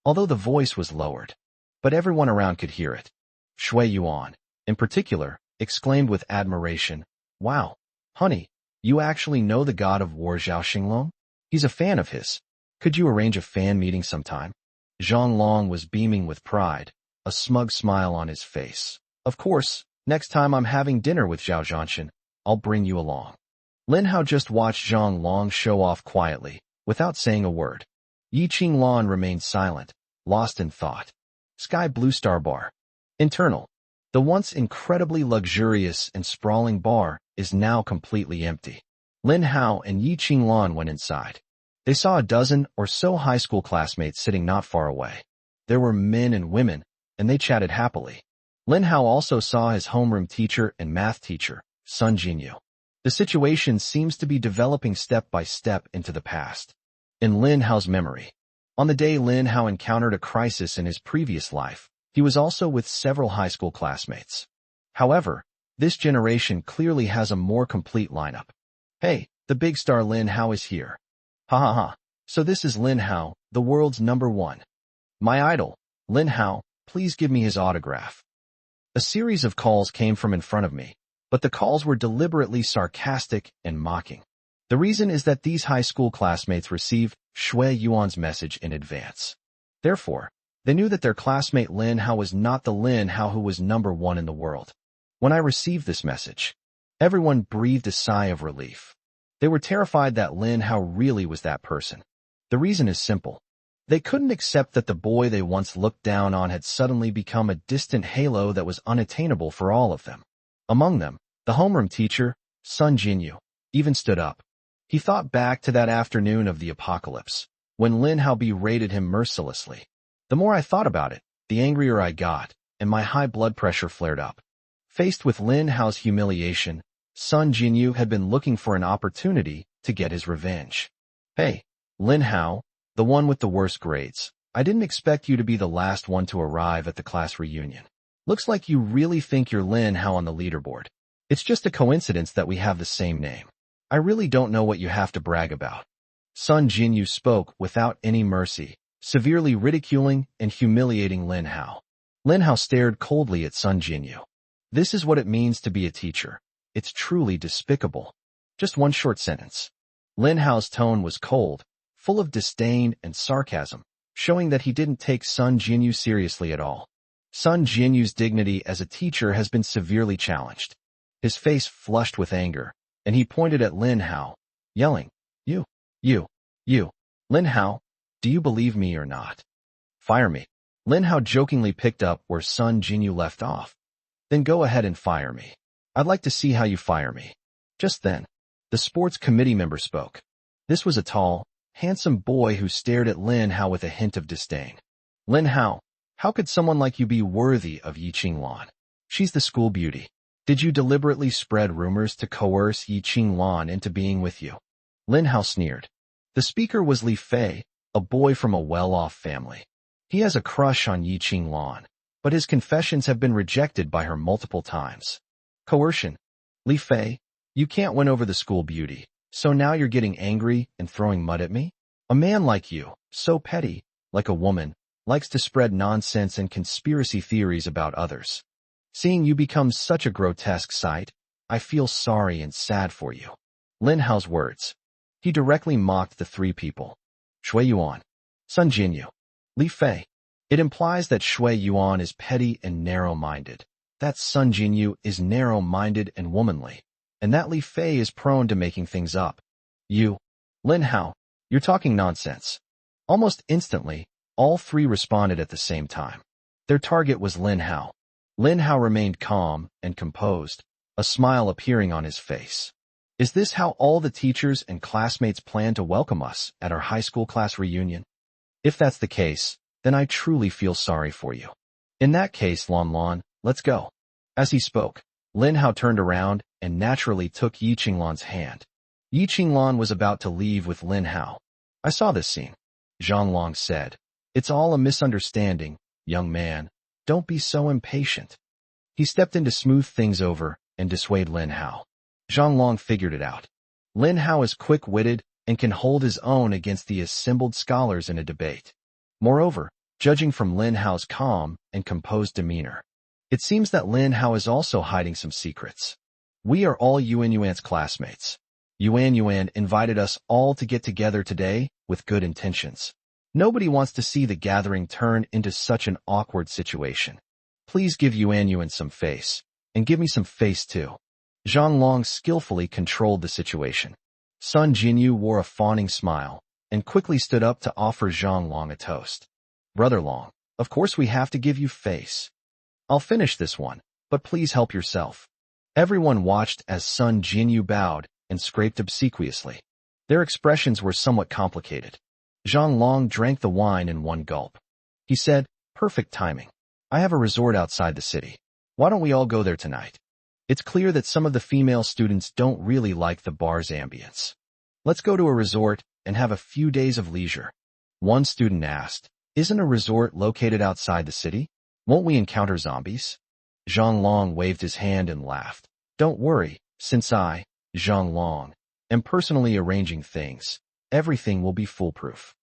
Although the voice was lowered, but everyone around could hear it. Shui Yuan, in particular, exclaimed with admiration, "Wow, honey, you actually know the god of war Zhao Xinglong? He's a fan of his. Could you arrange a fan meeting sometime?" Zhang Long was beaming with pride, a smug smile on his face. "Of course, next time I'm having dinner with Zhao Zhanshan, I'll bring you along." Lin Hao just watched Zhang Long show off quietly, without saying a word. Yi Qinglan remained silent, lost in thought. Sky Blue Star Bar. Internal. The once incredibly luxurious and sprawling bar is now completely empty. Lin Hao and Yi Qinglan went inside. They saw a dozen or so high school classmates sitting not far away. There were men and women, and they chatted happily. Lin Hao also saw his homeroom teacher and math teacher, Sun Jinyu. The situation seems to be developing step by step into the past. In Lin Hao's memory, on the day Lin Hao encountered a crisis in his previous life, he was also with several high school classmates. However, this generation clearly has a more complete lineup. Hey, the big star Lin Hao is here. Ha ha ha. So this is Lin Hao, the world's #1. My idol, Lin Hao, please give me his autograph. A series of calls came from in front of me, but the calls were deliberately sarcastic and mocking. The reason is that these high school classmates received Shui Yuan's message in advance. Therefore, they knew that their classmate Lin Hao was not the Lin Hao who was #1 in the world. When I received this message, everyone breathed a sigh of relief. They were terrified that Lin Hao really was that person. The reason is simple. They couldn't accept that the boy they once looked down on had suddenly become a distant halo that was unattainable for all of them. Among them, the homeroom teacher, Sun Jinyu, even stood up. He thought back to that afternoon of the apocalypse, when Lin Hao berated him mercilessly. The more I thought about it, the angrier I got, and my high blood pressure flared up. Faced with Lin Hao's humiliation, Sun Jinyu had been looking for an opportunity to get his revenge. "Hey, Lin Hao, the one with the worst grades, I didn't expect you to be the last one to arrive at the class reunion. Looks like you really think you're Lin Hao on the leaderboard. It's just a coincidence that we have the same name. I really don't know what you have to brag about." Sun Jinyu spoke without any mercy, severely ridiculing and humiliating Lin Hao. Lin Hao stared coldly at Sun Jinyu. This is what it means to be a teacher. It's truly despicable. Just one short sentence. Lin Hao's tone was cold, full of disdain and sarcasm, showing that he didn't take Sun Jinyu seriously at all. Sun Jinyu's dignity as a teacher has been severely challenged. His face flushed with anger, and he pointed at Lin Hao, yelling, You. Lin Hao, do you believe me or not? Fire me." Lin Hao jokingly picked up where Sun Jinyu left off. "Then go ahead and fire me. I'd like to see how you fire me." Just then, the sports committee member spoke. This was a tall, handsome boy who stared at Lin Hao with a hint of disdain. "Lin Hao, how could someone like you be worthy of Yi Qinglan? She's the school beauty. Did you deliberately spread rumors to coerce Yi Qinglan into being with you?" Lin Hao sneered. The speaker was Li Fei, a boy from a well-off family. He has a crush on Yi Qinglan, but his confessions have been rejected by her multiple times. Coercion. Li Fei, you can't win over the school beauty, so now you're getting angry and throwing mud at me? A man like you, so petty, like a woman, likes to spread nonsense and conspiracy theories about others. Seeing you become such a grotesque sight, I feel sorry and sad for you. Lin Hao's words. He directly mocked the three people. Shui Yuan, Sun Jinyu, Li Fei. It implies that Shui Yuan is petty and narrow-minded, that Sun Jinyu is narrow-minded and womanly, and that Li Fei is prone to making things up. You, Lin Hao, you're talking nonsense. Almost instantly, all three responded at the same time. Their target was Lin Hao. Lin Hao remained calm and composed, a smile appearing on his face. Is this how all the teachers and classmates plan to welcome us at our high school class reunion? If that's the case, then I truly feel sorry for you. In that case, Lon, let's go. As he spoke, Lin Hao turned around and naturally took Yi Qinglan's hand. Yi Qinglan was about to leave with Lin Hao. I saw this scene. Zhang Long said. It's all a misunderstanding, young man. Don't be so impatient. He stepped in to smooth things over and dissuade Lin Hao. Zhang Long figured it out. Lin Hao is quick-witted and can hold his own against the assembled scholars in a debate. Moreover, judging from Lin Hao's calm and composed demeanor, it seems that Lin Hao is also hiding some secrets. We are all Yuan Yuan's classmates. Yuan Yuan invited us all to get together today with good intentions. Nobody wants to see the gathering turn into such an awkward situation. Please give Yuan Yuan some face, and give me some face too. Zhang Long skillfully controlled the situation. Sun Jinyu wore a fawning smile, and quickly stood up to offer Zhang Long a toast. Brother Long, of course we have to give you face. I'll finish this one, but please help yourself. Everyone watched as Sun Jinyu bowed and scraped obsequiously. Their expressions were somewhat complicated. Zhang Long drank the wine in one gulp. He said, perfect timing. I have a resort outside the city. Why don't we all go there tonight? It's clear that some of the female students don't really like the bar's ambience. Let's go to a resort and have a few days of leisure. One student asked, isn't a resort located outside the city? Won't we encounter zombies? Zhang Long waved his hand and laughed. Don't worry, since I, Zhang Long, am personally arranging things. Everything will be foolproof.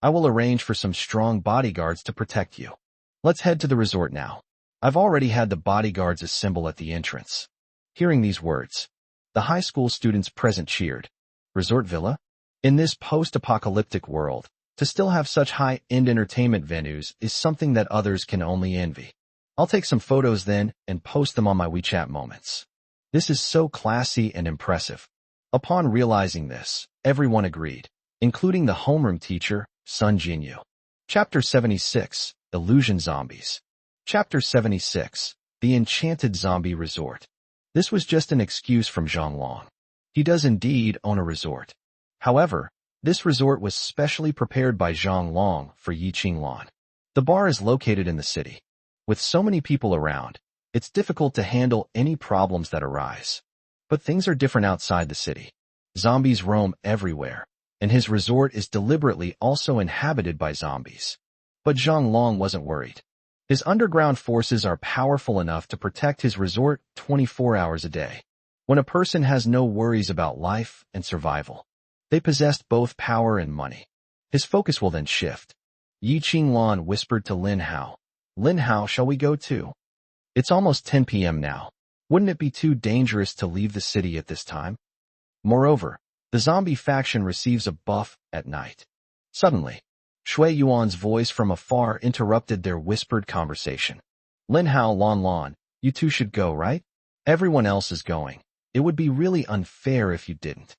I will arrange for some strong bodyguards to protect you. Let's head to the resort now. I've already had the bodyguards assemble at the entrance. Hearing these words, the high school students present cheered. Resort Villa? In this post-apocalyptic world, to still have such high-end entertainment venues is something that others can only envy. I'll take some photos then and post them on my WeChat moments. This is so classy and impressive. Upon realizing this, everyone agreed, including the homeroom teacher, Sun Jinyu. Chapter 76, Illusion Zombies. Chapter 76, The Enchanted Zombie Resort. This was just an excuse from Zhang Long. He does indeed own a resort. However, this resort was specially prepared by Zhang Long for Yi Qinglan. The bar is located in the city. With so many people around, it's difficult to handle any problems that arise. But things are different outside the city. Zombies roam everywhere, and his resort is deliberately also inhabited by zombies. But Zhang Long wasn't worried. His underground forces are powerful enough to protect his resort 24 hours a day. When a person has no worries about life and survival, they possessed both power and money. His focus will then shift. Yi Qinglan whispered to Lin Hao. Lin Hao, shall we go too? It's almost 10 p.m. now. Wouldn't it be too dangerous to leave the city at this time? Moreover, the zombie faction receives a buff at night. Suddenly, Shui Yuan's voice from afar interrupted their whispered conversation. Lin Hao, Lan, you two should go, right? Everyone else is going. It would be really unfair if you didn't.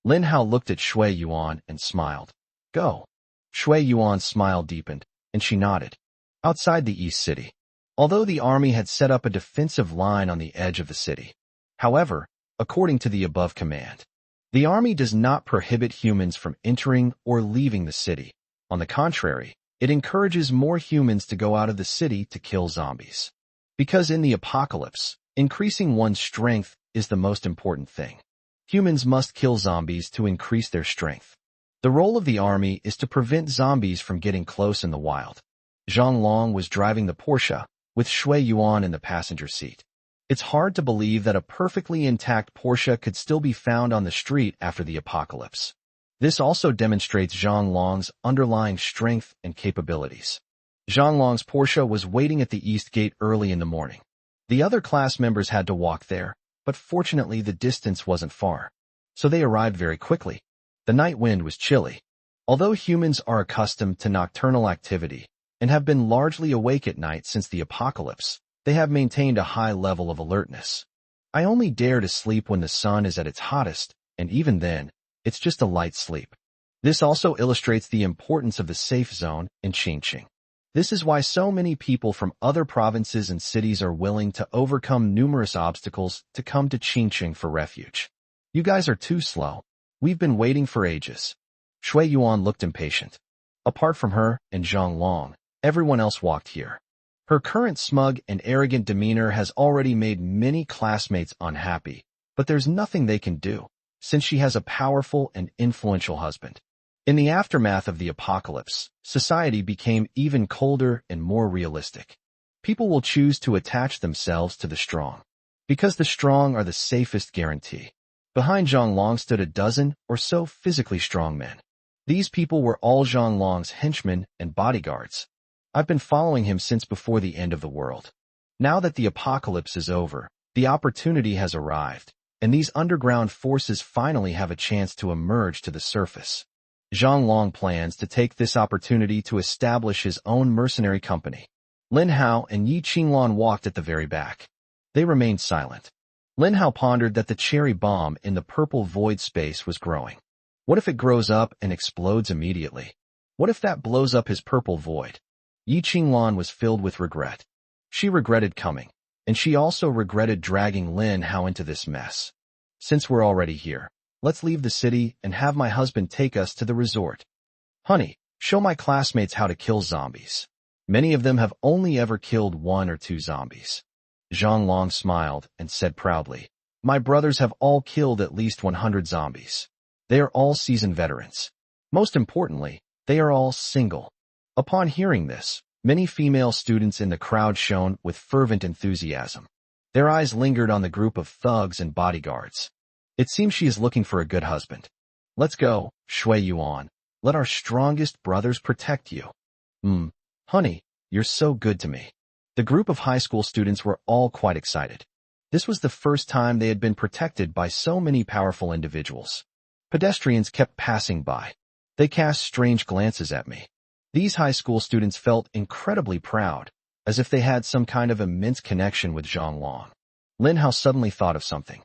Lin Hao looked at Shui Yuan and smiled. Go. Shui Yuan's smile deepened, and she nodded. Outside the East City, although the army had set up a defensive line on the edge of the city. However, according to the above command, the army does not prohibit humans from entering or leaving the city. On the contrary, it encourages more humans to go out of the city to kill zombies. Because in the apocalypse, increasing one's strength is the most important thing. Humans must kill zombies to increase their strength. The role of the army is to prevent zombies from getting close in the wild. Zhang Long was driving the Porsche, with Shui Yuan in the passenger seat. It's hard to believe that a perfectly intact Porsche could still be found on the street after the apocalypse. This also demonstrates Zhang Long's underlying strength and capabilities. Zhang Long's Porsche was waiting at the East Gate early in the morning. The other class members had to walk there, but fortunately the distance wasn't far. So they arrived very quickly. The night wind was chilly. Although humans are accustomed to nocturnal activity and have been largely awake at night since the apocalypse, they have maintained a high level of alertness. I only dare to sleep when the sun is at its hottest, and even then, it's just a light sleep. This also illustrates the importance of the safe zone in Qingqing. This is why so many people from other provinces and cities are willing to overcome numerous obstacles to come to Qingqing for refuge. You guys are too slow. We've been waiting for ages. Shui Yuan looked impatient. Apart from her and Zhang Long, everyone else walked here. Her current smug and arrogant demeanor has already made many classmates unhappy, but there's nothing they can do. since she has a powerful and influential husband. In the aftermath of the apocalypse, society became even colder and more realistic. People will choose to attach themselves to the strong, because the strong are the safest guarantee. Behind Zhonglong stood a dozen or so physically strong men. These people were all Zhonglong's henchmen and bodyguards. I've been following him since before the end of the world. Now that the apocalypse is over, the opportunity has arrived, and these underground forces finally have a chance to emerge to the surface. Zhonglong plans to take this opportunity to establish his own mercenary company. Lin Hao and Yi Qinglan walked at the very back. They remained silent. Lin Hao pondered that the cherry bomb in the purple void space was growing. What if it grows up and explodes immediately? What if that blows up his purple void? Yi Qinglan was filled with regret. She regretted coming, and she also regretted dragging Lin Hao into this mess. Since we're already here, let's leave the city and have my husband take us to the resort. Honey, show my classmates how to kill zombies. Many of them have only ever killed 1 or 2 zombies. Zhonglong smiled and said proudly, my brothers have all killed at least 100 zombies. They are all seasoned veterans. Most importantly, they are all single. Upon hearing this, many female students in the crowd shone with fervent enthusiasm. Their eyes lingered on the group of thugs and bodyguards. It seems she is looking for a good husband. Let's go, Shui Yuan. Let our strongest brothers protect you. Honey, you're so good to me. The group of high school students were all quite excited. This was the first time they had been protected by so many powerful individuals. Pedestrians kept passing by. They cast strange glances at me. These high school students felt incredibly proud, as if they had some kind of immense connection with Zhonglong. Lin Hao suddenly thought of something.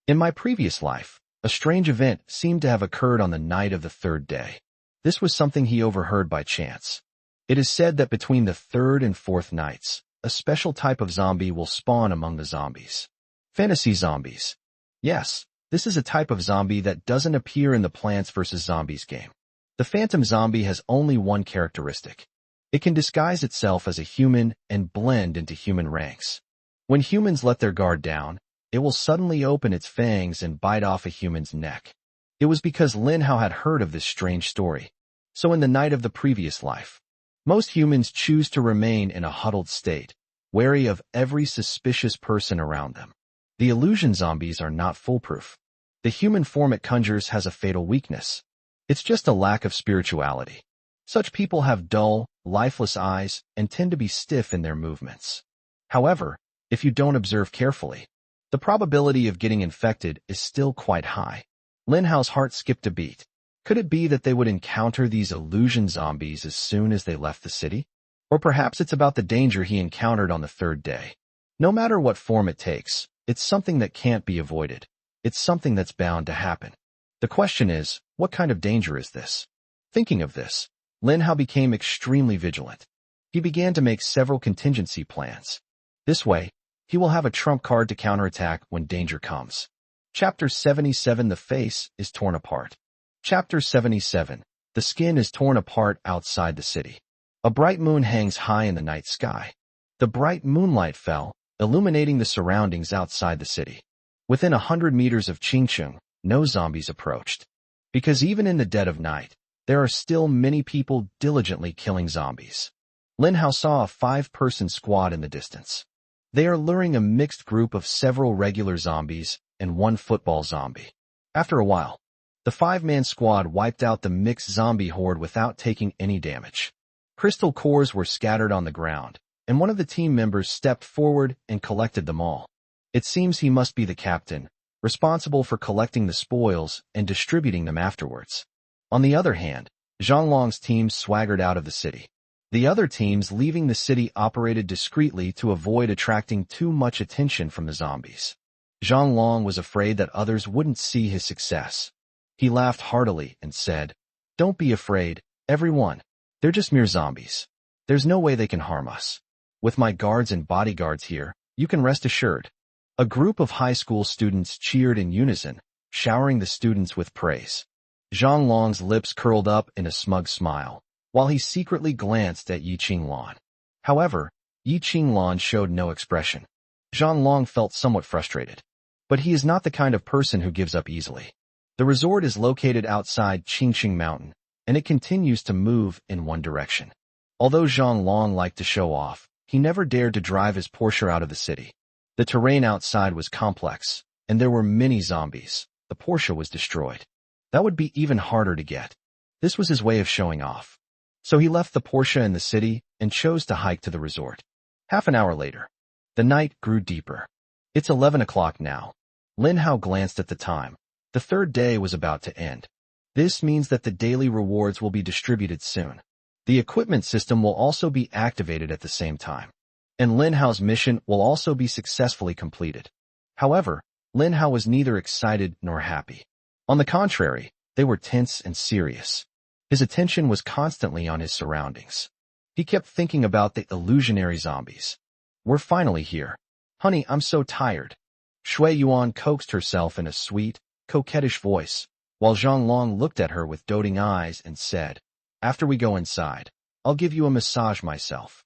In my previous life, a strange event seemed to have occurred on the night of the 3rd day. This was something he overheard by chance. It is said that between the 3rd and 4th nights, a special type of zombie will spawn among the zombies. Fantasy zombies. Yes, this is a type of zombie that doesn't appear in the Plants vs. Zombies game. The phantom zombie has only one characteristic. It can disguise itself as a human and blend into human ranks. When humans let their guard down, it will suddenly open its fangs and bite off a human's neck. It was because Lin Hao had heard of this strange story. So in the night of the previous life, most humans choose to remain in a huddled state, wary of every suspicious person around them. The illusion zombies are not foolproof. The human form it conjures has a fatal weakness. It's just a lack of spirituality. Such people have dull, lifeless eyes and tend to be stiff in their movements. However, if you don't observe carefully, the probability of getting infected is still quite high. Lin Hao's heart skipped a beat. Could it be that they would encounter these illusion zombies as soon as they left the city? Or perhaps it's about the danger he encountered on the 3rd day. No matter what form it takes, it's something that can't be avoided. It's something that's bound to happen. The question is, what kind of danger is this? Thinking of this, Lin Hao became extremely vigilant. He began to make several contingency plans. This way, he will have a trump card to counterattack when danger comes. Chapter 77 The face is torn apart. Chapter 77 The skin is torn apart outside the city. A bright moon hangs high in the night sky. The bright moonlight fell, illuminating the surroundings outside the city. Within 100 meters of Qingcheng, no zombies approached. Because even in the dead of night, there are still many people diligently killing zombies. Lin Hao saw a 5-person squad in the distance. They are luring a mixed group of several regular zombies and 1 football zombie. After a while, the 5-man squad wiped out the mixed zombie horde without taking any damage. Crystal cores were scattered on the ground, and one of the team members stepped forward and collected them all. It seems he must be the captain, responsible for collecting the spoils and distributing them afterwards. On the other hand, Zhonglong's team swaggered out of the city. The other teams leaving the city operated discreetly to avoid attracting too much attention from the zombies. Zhonglong was afraid that others wouldn't see his success. He laughed heartily and said, "Don't be afraid, everyone. They're just mere zombies. There's no way they can harm us. With my guards and bodyguards here, you can rest assured." A group of high school students cheered in unison, showering the students with praise. Zhonglong's lips curled up in a smug smile, while he secretly glanced at Yi Qinglan. However, Yi Qinglan showed no expression. Zhonglong felt somewhat frustrated. But he is not the kind of person who gives up easily. The resort is located outside Qingqing Mountain, and it continues to move in one direction. Although Zhang Long liked to show off, he never dared to drive his Porsche out of the city. The terrain outside was complex, and there were many zombies. The Porsche was destroyed. That would be even harder to get. This was his way of showing off. So he left the Porsche in the city and chose to hike to the resort. Half an hour later, the night grew deeper. It's 11 o'clock now. Lin Hao glanced at the time. The third day was about to end. This means that the daily rewards will be distributed soon. The equipment system will also be activated at the same time. And Lin Hao's mission will also be successfully completed. However, Lin Hao was neither excited nor happy. On the contrary, they were tense and serious. His attention was constantly on his surroundings. He kept thinking about the illusionary zombies. We're finally here. Honey, I'm so tired. Shui Yuan coaxed herself in a sweet, coquettish voice, while Zhang Long looked at her with doting eyes and said, "After we go inside, I'll give you a massage myself."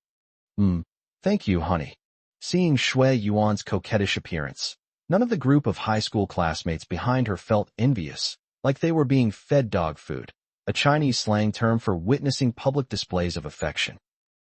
Thank you, honey. Seeing Shui Yuan's coquettish appearance, none of the group of high school classmates behind her felt envious, like they were being fed dog food, a Chinese slang term for witnessing public displays of affection.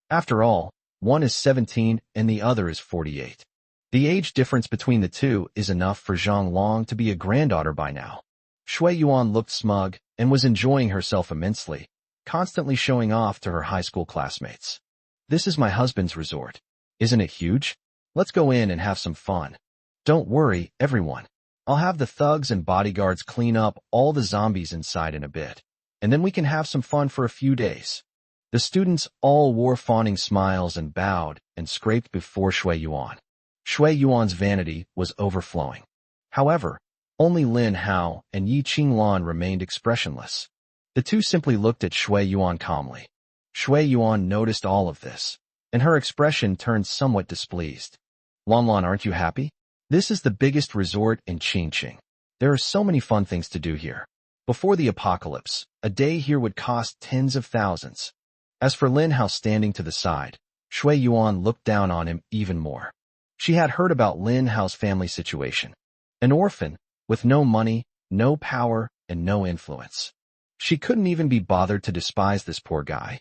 After all, one is 17 and the other is 48. The age difference between the two is enough for Zhang Long to be a granddaughter by now. Shui Yuan looked smug and was enjoying herself immensely, constantly showing off to her high school classmates. This is my husband's resort. Isn't it huge? Let's go in and have some fun. Don't worry, everyone. I'll have the thugs and bodyguards clean up all the zombies inside in a bit, and then we can have some fun for a few days. The students all wore fawning smiles and bowed and scraped before Shui Yuan. Shui Yuan's vanity was overflowing. However, only Lin Hao and Yi Qinglan remained expressionless. The two simply looked at Shui Yuan calmly. Shui Yuan noticed all of this, and her expression turned somewhat displeased. Lan, aren't you happy? This is the biggest resort in Qingqing. There are so many fun things to do here. Before the apocalypse, a day here would cost tens of thousands. As for Lin Hao standing to the side, Shui Yuan looked down on him even more. She had heard about Lin Hao's family situation. An orphan, with no money, no power, and no influence. She couldn't even be bothered to despise this poor guy.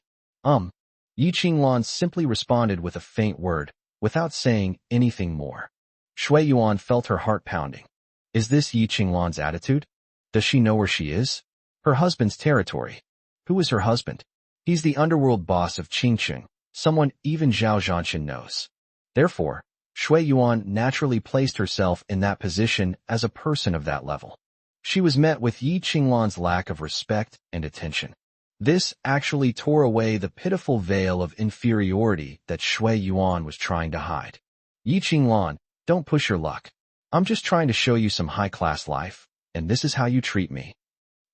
Yi Qinglan simply responded with a faint word, without saying anything more. Shui Yuan felt her heart pounding. Is this Yi Qinglan's attitude? Does she know where she is? Her husband's territory. Who is her husband? He's the underworld boss of Qingqing, someone even Zhao Zhanxin knows. Therefore, Shui Yuan naturally placed herself in that position as a person of that level. She was met with Yi Qinglan's lack of respect and attention. This actually tore away the pitiful veil of inferiority that Shui Yuan was trying to hide. Yi Qinglan, don't push your luck. I'm just trying to show you some high-class life, and this is how you treat me.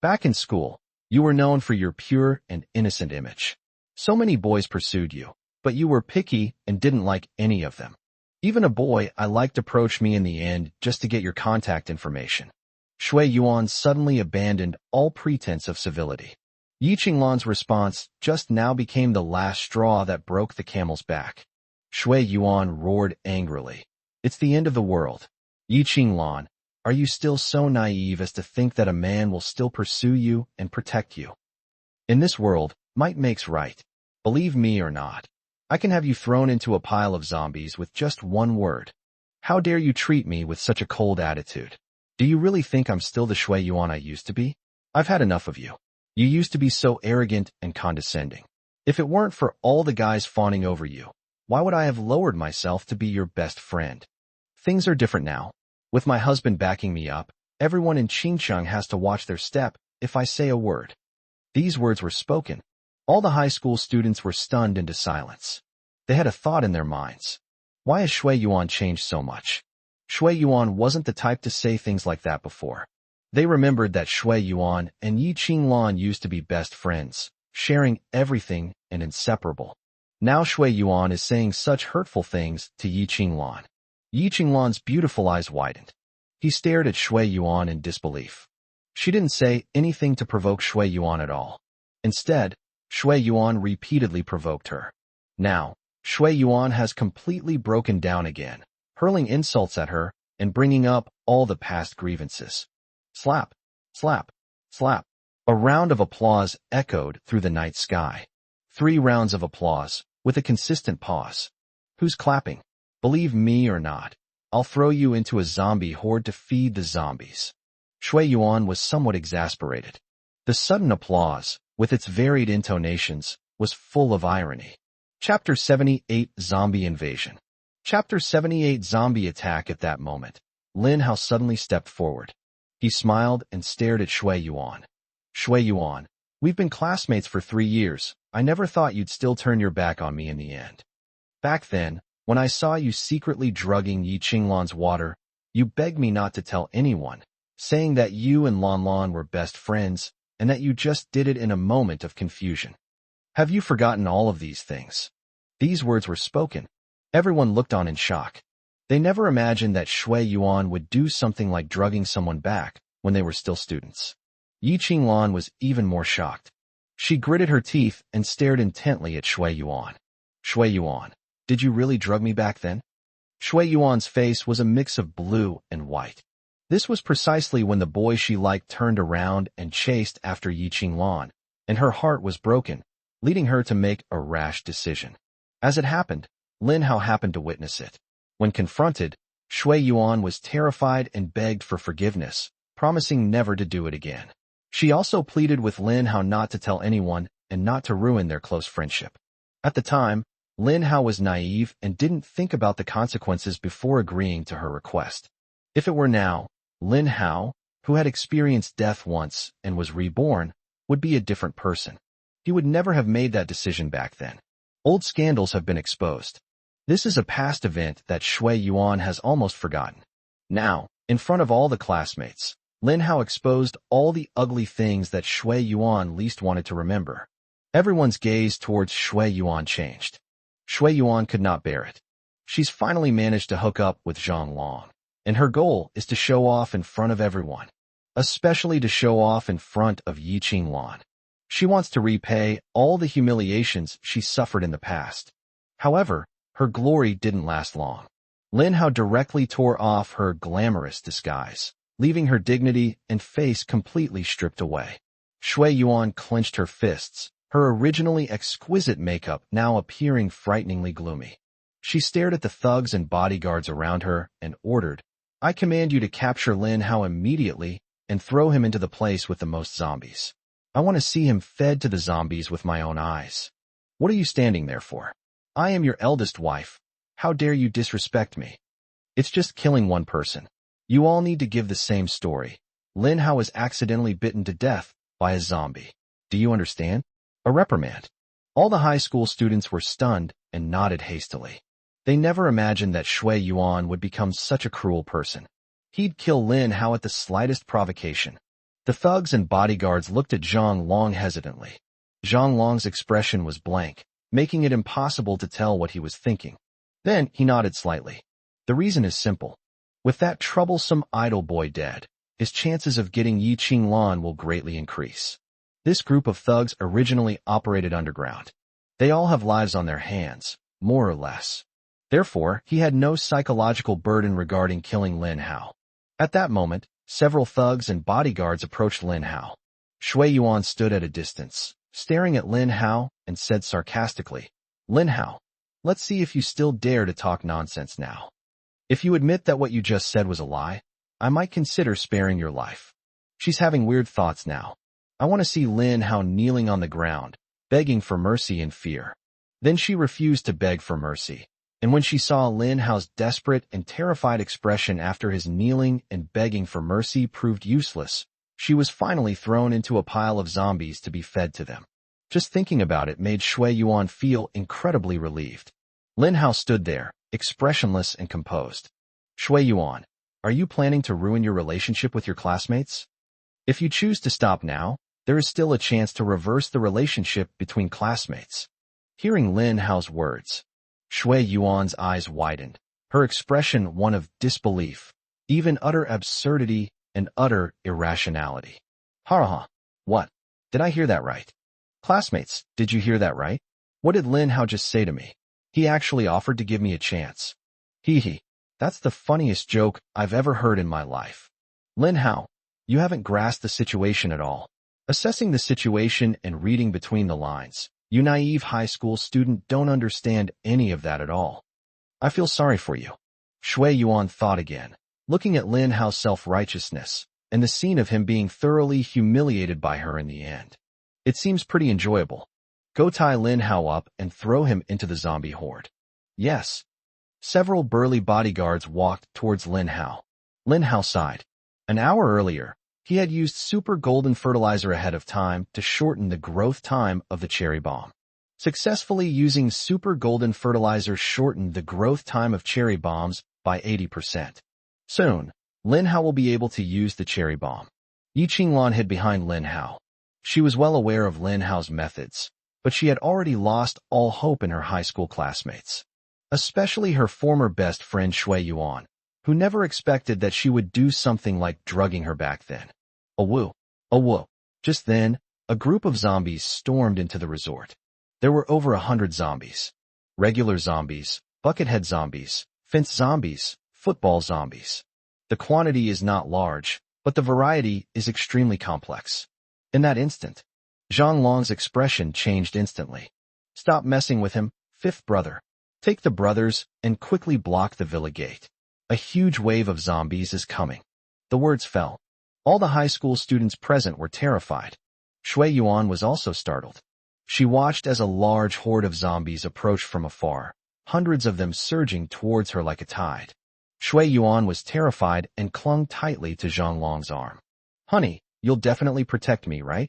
Back in school, you were known for your pure and innocent image. So many boys pursued you, but you were picky and didn't like any of them. Even a boy I liked approached me in the end just to get your contact information. Shui Yuan suddenly abandoned all pretense of civility. Yi Qinglan's response just now became the last straw that broke the camel's back. Shui Yuan roared angrily. It's the end of the world. Yi Qinglan, are you still so naive as to think that a man will still pursue you and protect you? In this world, might makes right. Believe me or not. I can have you thrown into a pile of zombies with just one word. How dare you treat me with such a cold attitude? Do you really think I'm still the Shui Yuan I used to be? I've had enough of you. You used to be so arrogant and condescending. If it weren't for all the guys fawning over you, why would I have lowered myself to be your best friend? Things are different now. With my husband backing me up, everyone in Qingqing has to watch their step if I say a word. These words were spoken. All the high school students were stunned into silence. They had a thought in their minds. Why has Shui Yuan changed so much? Shui Yuan wasn't the type to say things like that before. They remembered that Shui Yuan and Yi Qinglan used to be best friends, sharing everything and inseparable. Now Shui Yuan is saying such hurtful things to Yi Qinglan. Yi Qinglan's beautiful eyes widened. He stared at Shui Yuan in disbelief. She didn't say anything to provoke Shui Yuan at all. Instead, Shui Yuan repeatedly provoked her. Now, Shui Yuan has completely broken down again, hurling insults at her and bringing up all the past grievances. Slap. Slap, slap. A round of applause echoed through the night sky. 3 rounds of applause, with a consistent pause. Who's clapping? Believe me or not, I'll throw you into a zombie horde to feed the zombies. Shui Yuan was somewhat exasperated. The sudden applause, with its varied intonations, was full of irony. Chapter 78 Zombie Invasion. Chapter 78 Zombie Attack. At that moment, Lin Hao suddenly stepped forward. He smiled and stared at Shui Yuan. Shui Yuan, we've been classmates for 3 years. I never thought you'd still turn your back on me in the end. Back then, when I saw you secretly drugging Yi Qinglan's water, you begged me not to tell anyone, saying that you and Lan Lan were best friends and that you just did it in a moment of confusion. Have you forgotten all of these things? These words were spoken. Everyone looked on in shock. They never imagined that Shui Yuan would do something like drugging someone back when they were still students. Yi Qinglan was even more shocked. She gritted her teeth and stared intently at Shui Yuan. Shui Yuan, did you really drug me back then? Shui Yuan's face was a mix of blue and white. This was precisely when the boy she liked turned around and chased after Yi Qinglan, and her heart was broken, leading her to make a rash decision. As it happened, Lin Hao happened to witness it. When confronted, Shui Yuan was terrified and begged for forgiveness, promising never to do it again. She also pleaded with Lin Hao not to tell anyone and not to ruin their close friendship. At the time, Lin Hao was naive and didn't think about the consequences before agreeing to her request. If it were now, Lin Hao, who had experienced death once and was reborn, would be a different person. He would never have made that decision back then. Old scandals have been exposed. This is a past event that Shui Yuan has almost forgotten. Now, in front of all the classmates, Lin Hao exposed all the ugly things that Shui Yuan least wanted to remember. Everyone's gaze towards Shui Yuan changed. Shui Yuan could not bear it. She's finally managed to hook up with Zhang Long, and her goal is to show off in front of everyone, especially to show off in front of Yi Qinglan. She wants to repay all the humiliations she suffered in the past. However, her glory didn't last long. Lin Hao directly tore off her glamorous disguise, leaving her dignity and face completely stripped away. Shui Yuan clenched her fists, her originally exquisite makeup now appearing frighteningly gloomy. She stared at the thugs and bodyguards around her and ordered, "I command you to capture Lin Hao immediately and throw him into the place with the most zombies. I want to see him fed to the zombies with my own eyes. What are you standing there for? I am your eldest wife. How dare you disrespect me? It's just killing one person. You all need to give the same story. Lin Hao was accidentally bitten to death by a zombie. Do you understand? A reprimand." All the high school students were stunned and nodded hastily. They never imagined that Shui Yuan would become such a cruel person. He'd kill Lin Hao at the slightest provocation. The thugs and bodyguards looked at Zhang Long hesitantly. Zhang Long's expression was blank, making it impossible to tell what he was thinking. Then he nodded slightly. The reason is simple. With that troublesome idle boy dead, his chances of getting Yi Qinglan will greatly increase. This group of thugs originally operated underground. They all have lives on their hands, more or less. Therefore, he had no psychological burden regarding killing Lin Hao. At that moment, several thugs and bodyguards approached Lin Hao. Shui Yuan stood at a distance, staring at Lin Hao, and said sarcastically, "Lin Hao, let's see if you still dare to talk nonsense now. If you admit that what you just said was a lie, I might consider sparing your life." She's having weird thoughts now. I want to see Lin Hao kneeling on the ground, begging for mercy in fear. Then she refused to beg for mercy, and when she saw Lin Hao's desperate and terrified expression after his kneeling and begging for mercy proved useless, she was finally thrown into a pile of zombies to be fed to them. Just thinking about it made Shui Yuan feel incredibly relieved. Lin Hao stood there, expressionless and composed. "Shui Yuan, are you planning to ruin your relationship with your classmates? If you choose to stop now, there is still a chance to reverse the relationship between classmates." Hearing Lin Hao's words, Shui Yuan's eyes widened, her expression one of disbelief, even utter absurdity and utter irrationality. "Ha. What? Did I hear that right? Classmates, did you hear that right? What did Lin Hao just say to me? He actually offered to give me a chance. Hee. That's the funniest joke I've ever heard in my life. Lin Hao, You haven't grasped the situation at all. Assessing the situation and reading between the lines, you naive high school student don't understand any of that at all. I feel sorry for you. Shui Yuan thought again, looking at Lin Hao's self-righteousness, and the scene of him being thoroughly humiliated by her in the end. It seems pretty enjoyable. Go tie Lin Hao up and throw him into the zombie horde. Yes. Several burly bodyguards walked towards Lin Hao. Lin Hao sighed. An hour earlier, he had used super golden fertilizer ahead of time to shorten the growth time of the cherry bomb. Successfully using super golden fertilizer shortened the growth time of cherry bombs by 80%. Soon, Lin Hao will be able to use the cherry bomb. Yi Qinglan hid behind Lin Hao. She was well aware of Lin Hao's methods, but she had already lost all hope in her high school classmates. Especially her former best friend Shui Yuan, who never expected that she would do something like drugging her back then. Awoo. Awoo. Just then, a group of zombies stormed into the resort. There were over 100 zombies. Regular zombies, buckethead zombies, fence zombies, football zombies. The quantity is not large, but the variety is extremely complex. In that instant, Zhang Long's expression changed instantly. Stop messing with him, fifth brother. Take the brothers and quickly block the villa gate. A huge wave of zombies is coming. The words fell. All the high school students present were terrified. Shui Yuan was also startled. She watched as a large horde of zombies approached from afar, hundreds of them surging towards her like a tide. Shui Yuan was terrified and clung tightly to Zhang Long's arm. Honey, you'll definitely protect me, right?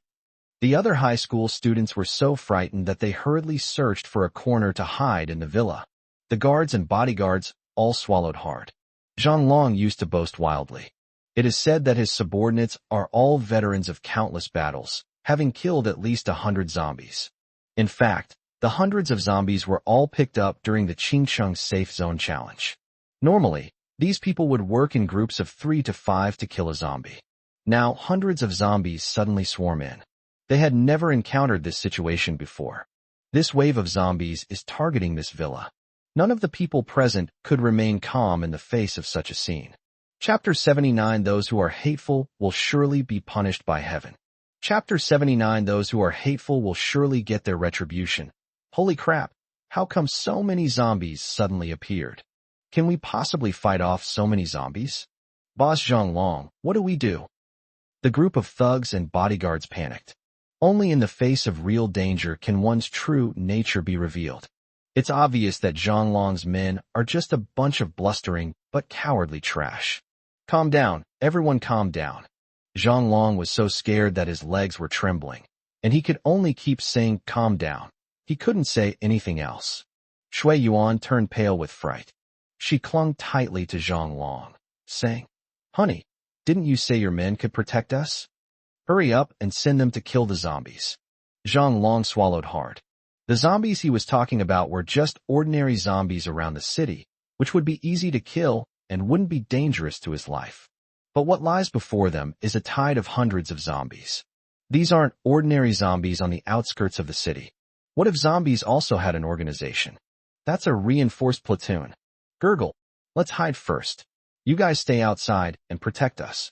The other high school students were so frightened that they hurriedly searched for a corner to hide in the villa. The guards and bodyguards all swallowed hard. Zhang Long used to boast wildly. It is said that his subordinates are all veterans of countless battles, having killed at least 100 zombies. In fact, the hundreds of zombies were all picked up during the Qingcheng Safe Zone Challenge. Normally, these people would work in groups of 3 to 5 to kill a zombie. Now, hundreds of zombies suddenly swarm in. They had never encountered this situation before. This wave of zombies is targeting this villa. None of the people present could remain calm in the face of such a scene. Chapter 79 Those who are hateful will surely be punished by heaven. Chapter 79 Those who are hateful will surely get their retribution. Holy crap, how come so many zombies suddenly appeared? Can we possibly fight off so many zombies? Boss Zhang Long, what do we do? The group of thugs and bodyguards panicked. Only in the face of real danger can one's true nature be revealed. It's obvious that Zhang Long's men are just a bunch of blustering but cowardly trash. Calm down, everyone calm down. Zhang Long was so scared that his legs were trembling, and he could only keep saying calm down. He couldn't say anything else. Shui Yuan turned pale with fright. She clung tightly to Zhang Long, saying, Honey, didn't you say your men could protect us? Hurry up and send them to kill the zombies. Zhang Long swallowed hard. The zombies he was talking about were just ordinary zombies around the city, which would be easy to kill and wouldn't be dangerous to his life. But what lies before them is a tide of hundreds of zombies. These aren't ordinary zombies on the outskirts of the city. What if zombies also had an organization? That's a reinforced platoon. Gurgle, let's hide first. You guys stay outside and protect us.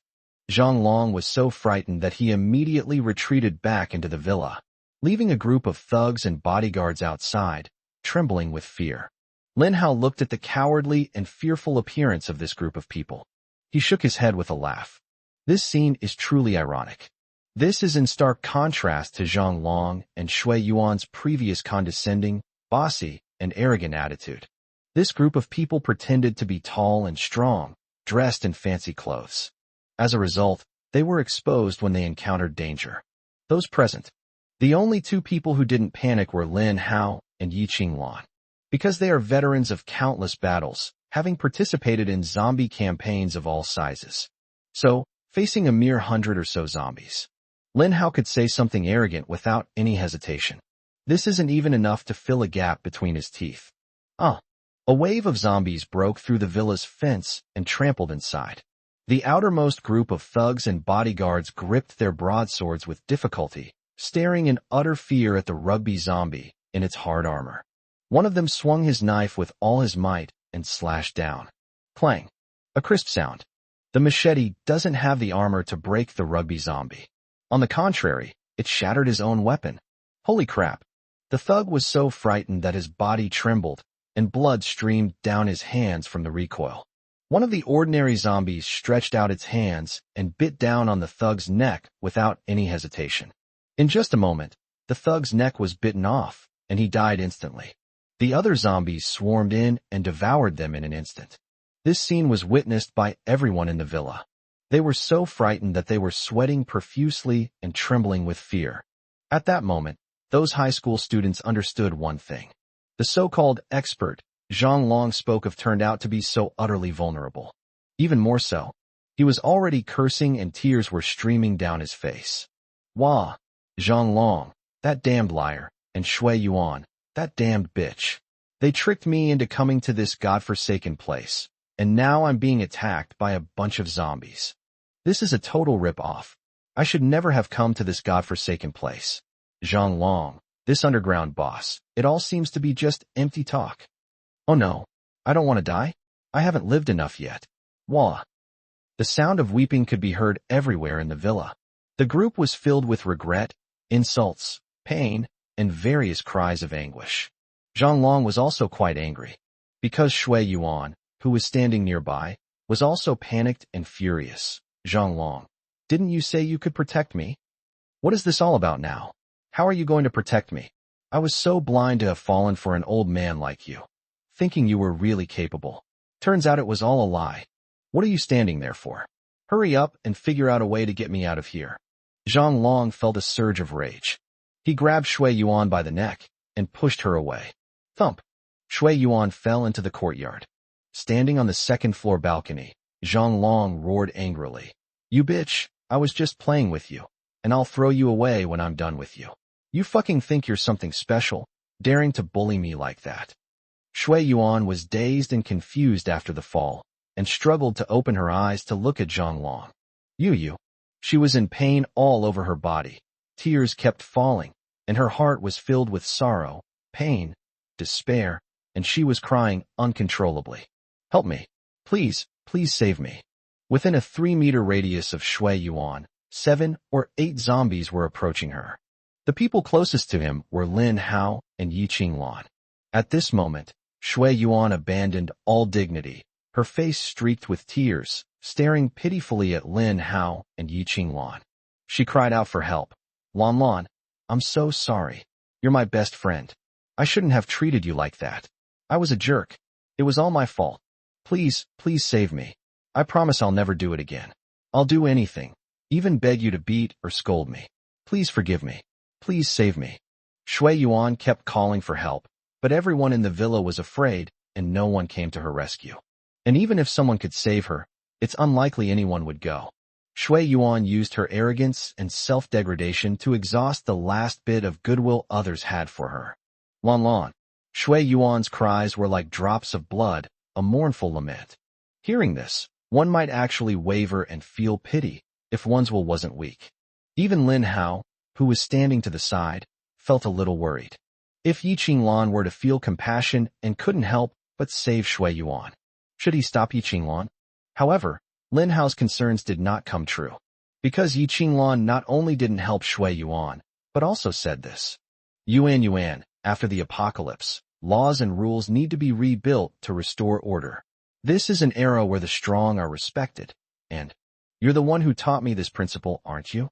Zhang Long was so frightened that he immediately retreated back into the villa, leaving a group of thugs and bodyguards outside, trembling with fear. Lin Hao looked at the cowardly and fearful appearance of this group of people. He shook his head with a laugh. This scene is truly ironic. This is in stark contrast to Zhang Long and Shui Yuan's previous condescending, bossy, and arrogant attitude. This group of people pretended to be tall and strong, dressed in fancy clothes. As a result, they were exposed when they encountered danger. Those present, the only two people who didn't panic were Lin Hao and Yi Qinglan. Because they are veterans of countless battles, having participated in zombie campaigns of all sizes. So, facing a mere 100 or so zombies, Lin Hao could say something arrogant without any hesitation. This isn't even enough to fill a gap between his teeth. A wave of zombies broke through the villa's fence and trampled inside. The outermost group of thugs and bodyguards gripped their broadswords with difficulty, staring in utter fear at the rugby zombie in its hard armor. One of them swung his knife with all his might and slashed down. Clang. A crisp sound. The machete doesn't have the armor to break the rugby zombie. On the contrary, it shattered his own weapon. Holy crap. The thug was so frightened that his body trembled, and blood streamed down his hands from the recoil. One of the ordinary zombies stretched out its hands and bit down on the thug's neck without any hesitation. In just a moment, the thug's neck was bitten off, and he died instantly. The other zombies swarmed in and devoured them in an instant. This scene was witnessed by everyone in the villa. They were so frightened that they were sweating profusely and trembling with fear. At that moment, those high school students understood one thing. The so-called expert Zhang Long spoke of turned out to be so utterly vulnerable. Even more so, he was already cursing and tears were streaming down his face. Wah! Zhang Long, that damned liar, and Shui Yuan, that damned bitch. They tricked me into coming to this godforsaken place, and now I'm being attacked by a bunch of zombies. This is a total rip-off. I should never have come to this godforsaken place. Zhang Long, this underground boss, it all seems to be just empty talk. Oh no, I don't want to die. I haven't lived enough yet. Wah. The sound of weeping could be heard everywhere in the villa. The group was filled with regret, insults, pain, and various cries of anguish. Zhang Long was also quite angry, because Shui Yuan, who was standing nearby, was also panicked and furious. Zhang Long, didn't you say you could protect me? What is this all about now? How are you going to protect me? I was so blind to have fallen for an old man like you, thinking you were really capable. Turns out it was all a lie. What are you standing there for? Hurry up and figure out a way to get me out of here. Zhang Long felt a surge of rage. He grabbed Shui Yuan by the neck and pushed her away. Thump! Shui Yuan fell into the courtyard. Standing on the second-floor balcony, Zhang Long roared angrily. You bitch, I was just playing with you, and I'll throw you away when I'm done with you. You fucking think you're something special, daring to bully me like that. Shui Yuan was dazed and confused after the fall, and struggled to open her eyes to look at Zhang Long. You. She was in pain all over her body. Tears kept falling, and her heart was filled with sorrow, pain, despair, and she was crying uncontrollably. Help me. Please save me. Within a 3-meter radius of Shui Yuan, 7 or 8 zombies were approaching her. The people closest to him were Lin Hao and Yi Qinglan. At this moment, Shui Yuan abandoned all dignity, her face streaked with tears, staring pitifully at Lin Hao and Yi Qinglan. She cried out for help. Lan, I'm so sorry. You're my best friend. I shouldn't have treated you like that. I was a jerk. It was all my fault. Please save me. I promise I'll never do it again. I'll do anything, even beg you to beat or scold me. Please forgive me. Please save me. Shui Yuan kept calling for help, but everyone in the villa was afraid, and no one came to her rescue. And even if someone could save her, it's unlikely anyone would go. Shui Yuan used her arrogance and self-degradation to exhaust the last bit of goodwill others had for her. Lan. Shui Yuan's cries were like drops of blood, a mournful lament. Hearing this, one might actually waver and feel pity, if one's will wasn't weak. Even Lin Hao, who was standing to the side, felt a little worried. If Yi Qinglan were to feel compassion and couldn't help but save Shui Yuan, should he stop Yi Qinglan? However, Lin Hao's concerns did not come true, because Yi Qinglan not only didn't help Shui Yuan, but also said this. Yuan, after the apocalypse, laws and rules need to be rebuilt to restore order. This is an era where the strong are respected, and you're the one who taught me this principle, aren't you?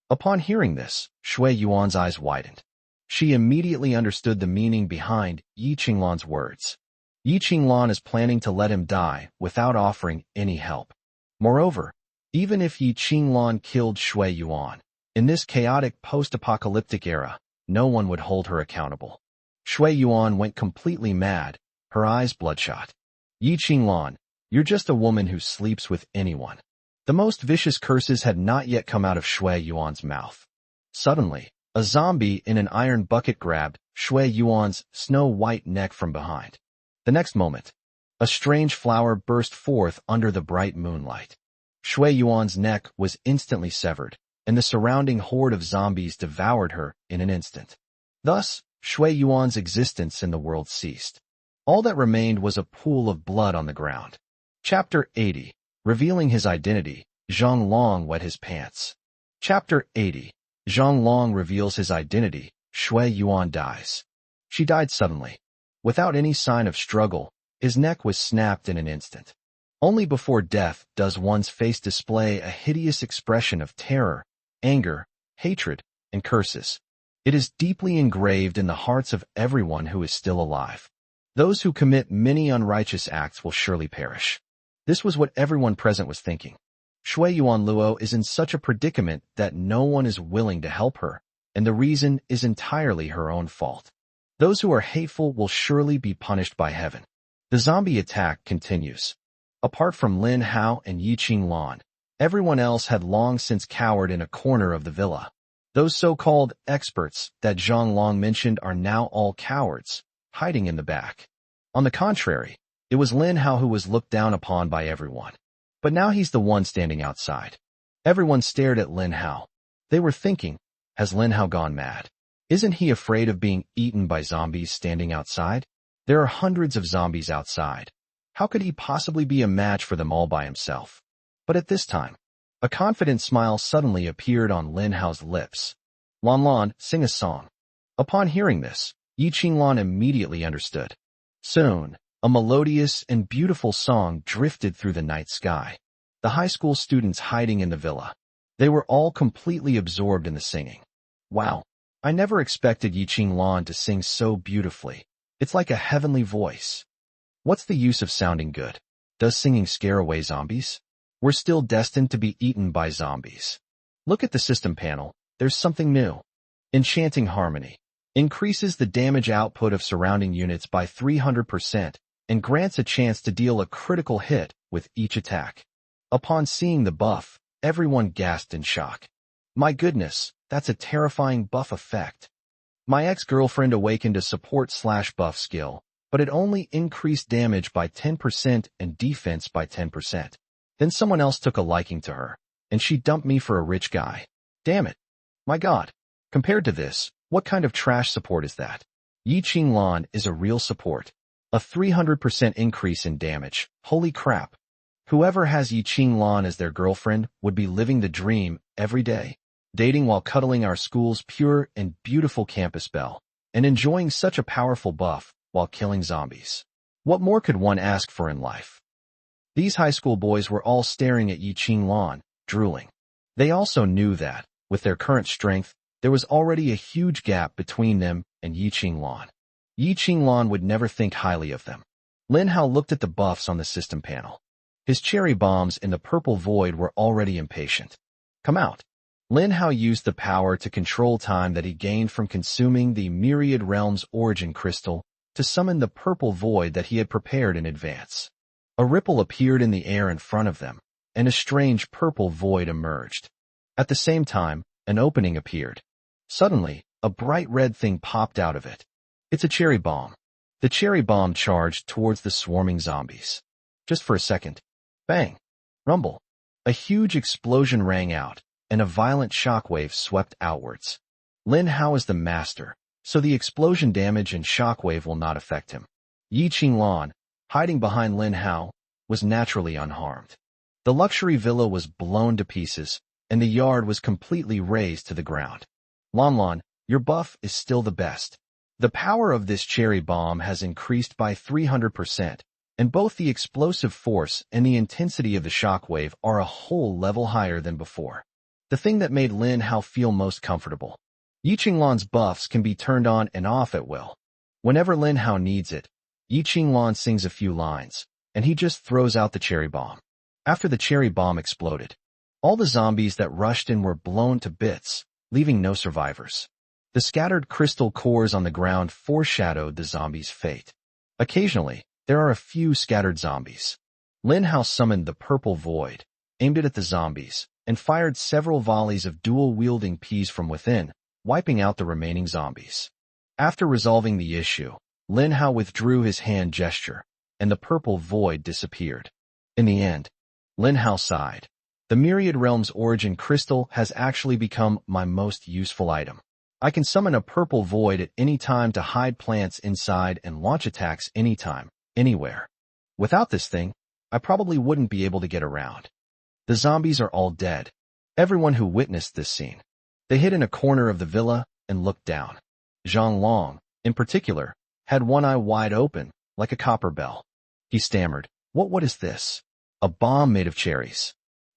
Upon hearing this, Shui Yuan's eyes widened. She immediately understood the meaning behind Yi Qinglan's words. Yi Qinglan is planning to let him die without offering any help. Moreover, even if Yi Qinglan killed Shui Yuan, in this chaotic post-apocalyptic era, no one would hold her accountable. Shui Yuan went completely mad, her eyes bloodshot. Yi Qinglan, you're just a woman who sleeps with anyone. The most vicious curses had not yet come out of Shui Yuan's mouth. Suddenly, a zombie in an iron bucket grabbed Shui Yuan's snow-white neck from behind. The next moment, a strange flower burst forth under the bright moonlight. Shui Yuan's neck was instantly severed, and the surrounding horde of zombies devoured her in an instant. Thus, Shui Yuan's existence in the world ceased. All that remained was a pool of blood on the ground. Chapter 80. Revealing his identity, Zhang Long wet his pants. Chapter 80. Zhang Long reveals his identity. Shui Yuan dies. She died suddenly. Without any sign of struggle, his neck was snapped in an instant. Only before death does one's face display a hideous expression of terror, anger, hatred, and curses. It is deeply engraved in the hearts of everyone who is still alive. Those who commit many unrighteous acts will surely perish. This was what everyone present was thinking. Shui Yuan Luo is in such a predicament that no one is willing to help her, and the reason is entirely her own fault. Those who are hateful will surely be punished by heaven. The zombie attack continues. Apart from Lin Hao and Yi Qinglan, everyone else had long since cowered in a corner of the villa. Those so-called experts that Zhang Long mentioned are now all cowards, hiding in the back. On the contrary, it was Lin Hao who was looked down upon by everyone. But now he's the one standing outside. Everyone stared at Lin Hao. They were thinking, has Lin Hao gone mad? Isn't he afraid of being eaten by zombies standing outside? There are hundreds of zombies outside. How could he possibly be a match for them all by himself? But at this time, a confident smile suddenly appeared on Lin Hao's lips. Lan Lan, sing a song. Upon hearing this, Yi Qinglan immediately understood. Soon, a melodious and beautiful song drifted through the night sky. The high school students hiding in the villa. They were all completely absorbed in the singing. Wow, I never expected Yi Qinglan to sing so beautifully. It's like a heavenly voice. What's the use of sounding good? Does singing scare away zombies? We're still destined to be eaten by zombies. Look at the system panel. There's something new. Enchanting Harmony. Increases the damage output of surrounding units by 300% and grants a chance to deal a critical hit with each attack. Upon seeing the buff, everyone gasped in shock. My goodness, that's a terrifying buff effect. My ex-girlfriend awakened a support/buff skill, but it only increased damage by 10% and defense by 10%. Then someone else took a liking to her, and she dumped me for a rich guy. Damn it. My God. Compared to this, what kind of trash support is that? Yi Qinglan is a real support. A 300% increase in damage. Holy crap. Whoever has Yi Qinglan as their girlfriend would be living the dream every day, dating while cuddling our school's pure and beautiful campus belle, and enjoying such a powerful buff while killing zombies. What more could one ask for in life? These high school boys were all staring at Yi Qinglan, drooling. They also knew that, with their current strength, there was already a huge gap between them and Yi Qinglan. Yi Qinglan would never think highly of them. Lin Hao looked at the buffs on the system panel. His cherry bombs in the purple void were already impatient. Come out. Lin Hao used the power to control time that he gained from consuming the Myriad Realms Origin Crystal to summon the purple void that he had prepared in advance. A ripple appeared in the air in front of them, and a strange purple void emerged. At the same time, an opening appeared. Suddenly, a bright red thing popped out of it. It's a cherry bomb. The cherry bomb charged towards the swarming zombies. Just for a second. Bang! Rumble! A huge explosion rang out, and a violent shockwave swept outwards. Lin Hao is the master, so the explosion damage and shockwave will not affect him. Yi Qinglan, hiding behind Lin Hao, was naturally unharmed. The luxury villa was blown to pieces, and the yard was completely razed to the ground. Lan Lan, your buff is still the best. The power of this cherry bomb has increased by 300%, and both the explosive force and the intensity of the shockwave are a whole level higher than before. The thing that made Lin Hao feel most comfortable. Yi Qinglan's buffs can be turned on and off at will. Whenever Lin Hao needs it, Yi Qinglan sings a few lines, and he just throws out the cherry bomb. After the cherry bomb exploded, all the zombies that rushed in were blown to bits, leaving no survivors. The scattered crystal cores on the ground foreshadowed the zombies' fate. Occasionally, there are a few scattered zombies. Lin Hao summoned the purple void, aimed it at the zombies, and fired several volleys of dual-wielding peas from within, wiping out the remaining zombies. After resolving the issue, Lin Hao withdrew his hand gesture, and the purple void disappeared. In the end, Lin Hao sighed. The Myriad Realms Origin Crystal has actually become my most useful item. I can summon a purple void at any time to hide plants inside and launch attacks anytime, anywhere. Without this thing, I probably wouldn't be able to get around. The zombies are all dead. Everyone who witnessed this scene. They hid in a corner of the villa and looked down. Zhang Long, in particular, had one eye wide open, like a copper bell. He stammered, What is this? A bomb made of cherries.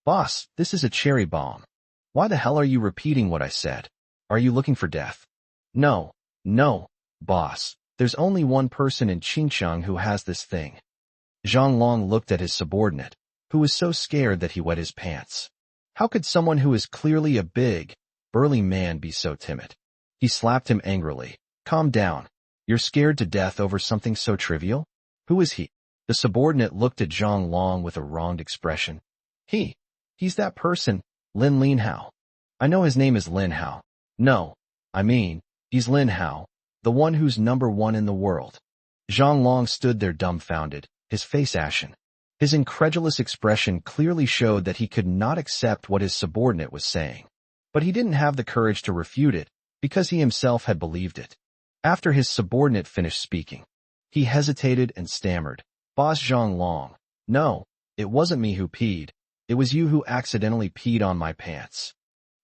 Boss, this is a cherry bomb. Why the hell are you repeating what I said? Are you looking for death? No, boss. There's only one person in Qingqiang who has this thing. Zhang Long looked at his subordinate, who was so scared that he wet his pants. How could someone who is clearly a big, burly man be so timid? He slapped him angrily. Calm down. You're scared to death over something so trivial? Who is he? The subordinate looked at Zhang Long with a wronged expression. He's that person, Lin Hao. I know his name is Lin Hao. No, I mean, he's Lin Hao, the one who's #1 in the world. Zhang Long stood there dumbfounded, his face ashen. His incredulous expression clearly showed that he could not accept what his subordinate was saying. But he didn't have the courage to refute it, because he himself had believed it. After his subordinate finished speaking, he hesitated and stammered, Boss Zhang Long, no, it wasn't me who peed. It was you who accidentally peed on my pants.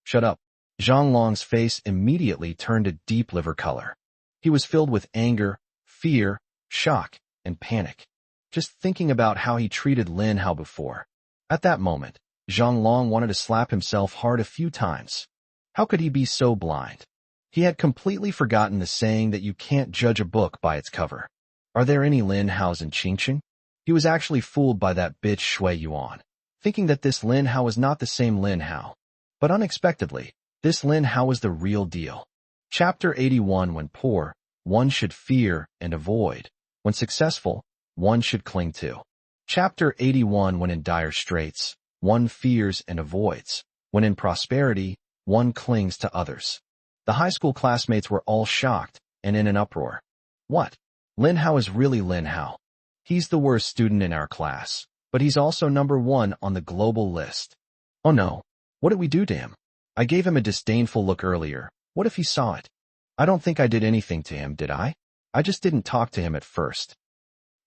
Shut up. Zhang Long's face immediately turned a deep liver color. He was filled with anger, fear, shock, and panic. Just thinking about how he treated Lin Hao before. At that moment, Zhang Long wanted to slap himself hard a few times. How could he be so blind? He had completely forgotten the saying that you can't judge a book by its cover. Are there any Lin Haos in Qingqiang? He was actually fooled by that bitch Shui Yuan, thinking that this Lin Hao was not the same Lin Hao. But unexpectedly, this Lin Hao was the real deal. Chapter 81. When poor, one should fear and avoid. When successful, one should cling to. Chapter 81. When in dire straits, one fears and avoids. When in prosperity, one clings to others. The high school classmates were all shocked and in an uproar. What? Lin Hao is really Lin Hao. He's the worst student in our class, but he's also #1 on the global list. Oh no, what did we do to him? I gave him a disdainful look earlier. What if he saw it? I don't think I did anything to him, did I? I just didn't talk to him at first.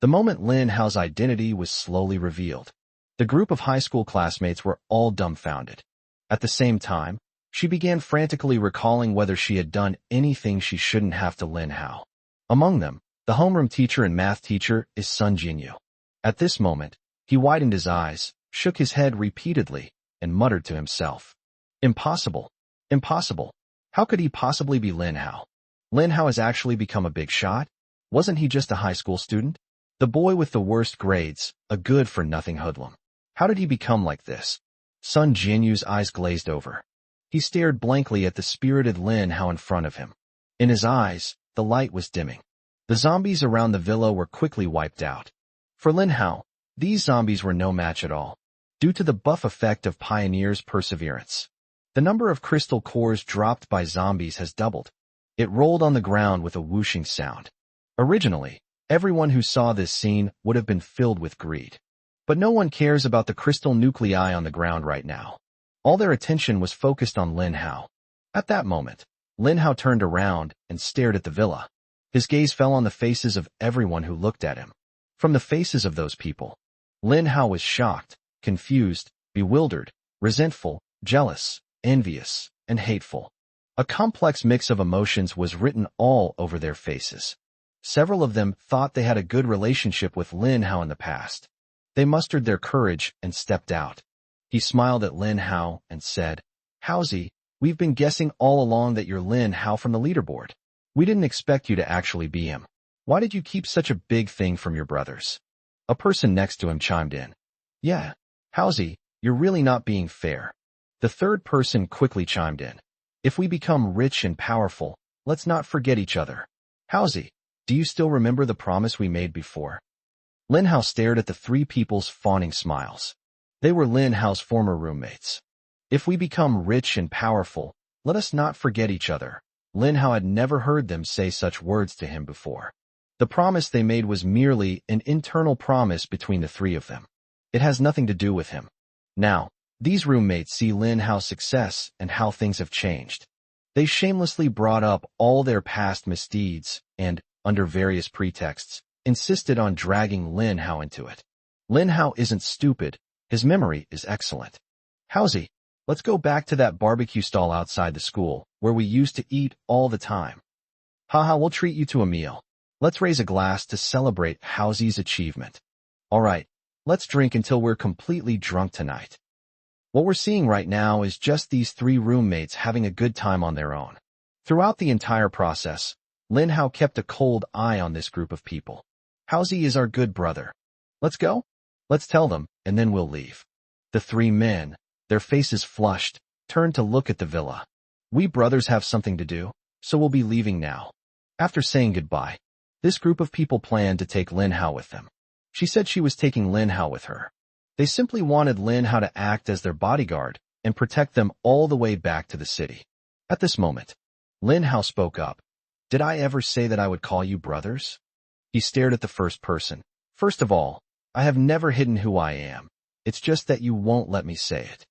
The moment Lin Hao's identity was slowly revealed, the group of high school classmates were all dumbfounded. At the same time, she began frantically recalling whether she had done anything she shouldn't have to Lin Hao. Among them, the homeroom teacher and math teacher is Sun Jinyu. At this moment, he widened his eyes, shook his head repeatedly, and muttered to himself. Impossible. Impossible. How could he possibly be Lin Hao? Lin Hao has actually become a big shot? Wasn't he just a high school student? The boy with the worst grades, a good-for-nothing hoodlum. How did he become like this? Sun Jinyu's eyes glazed over. He stared blankly at the spirited Lin Hao in front of him. In his eyes, the light was dimming. The zombies around the villa were quickly wiped out. For Lin Hao, these zombies were no match at all, due to the buff effect of Pioneer's perseverance. The number of crystal cores dropped by zombies has doubled. It rolled on the ground with a whooshing sound. Originally, everyone who saw this scene would have been filled with greed. But no one cares about the crystal nuclei on the ground right now. All their attention was focused on Lin Hao. At that moment, Lin Hao turned around and stared at the villa. His gaze fell on the faces of everyone who looked at him. From the faces of those people, Lin Hao was shocked, confused, bewildered, resentful, jealous, envious, and hateful. A complex mix of emotions was written all over their faces. Several of them thought they had a good relationship with Lin Hao in the past. They mustered their courage and stepped out. He smiled at Lin Hao and said, Haozi, we've been guessing all along that you're Lin Hao from the leaderboard. We didn't expect you to actually be him. Why did you keep such a big thing from your brothers? A person next to him chimed in. Yeah, Haozi, you're really not being fair. The third person quickly chimed in. If we become rich and powerful, let's not forget each other. Haozi, do you still remember the promise we made before? Lin Hao stared at the three people's fawning smiles. They were Lin Hao's former roommates. If we become rich and powerful, let us not forget each other. Lin Hao had never heard them say such words to him before. The promise they made was merely an internal promise between the three of them. It has nothing to do with him. Now, these roommates see Lin Hao's success and how things have changed. They shamelessly brought up all their past misdeeds and, under various pretexts, insisted on dragging Lin Hao into it. Lin Hao isn't stupid. His memory is excellent. Howsy, let's go back to that barbecue stall outside the school, where we used to eat all the time. Haha, we'll treat you to a meal. Let's raise a glass to celebrate Howsy's achievement. Alright, let's drink until we're completely drunk tonight. What we're seeing right now is just these three roommates having a good time on their own. Throughout the entire process, Lin Hao kept a cold eye on this group of people. Howsy is our good brother. Let's go? Let's tell them, and then we'll leave. The three men, their faces flushed, turned to look at the villa. We brothers have something to do, so we'll be leaving now. After saying goodbye, this group of people planned to take Lin Hao with them. She said she was taking Lin Hao with her. They simply wanted Lin Hao to act as their bodyguard and protect them all the way back to the city. At this moment, Lin Hao spoke up. Did I ever say that I would call you brothers? He stared at the first person. First of all, I have never hidden who I am. It's just that you won't let me say it.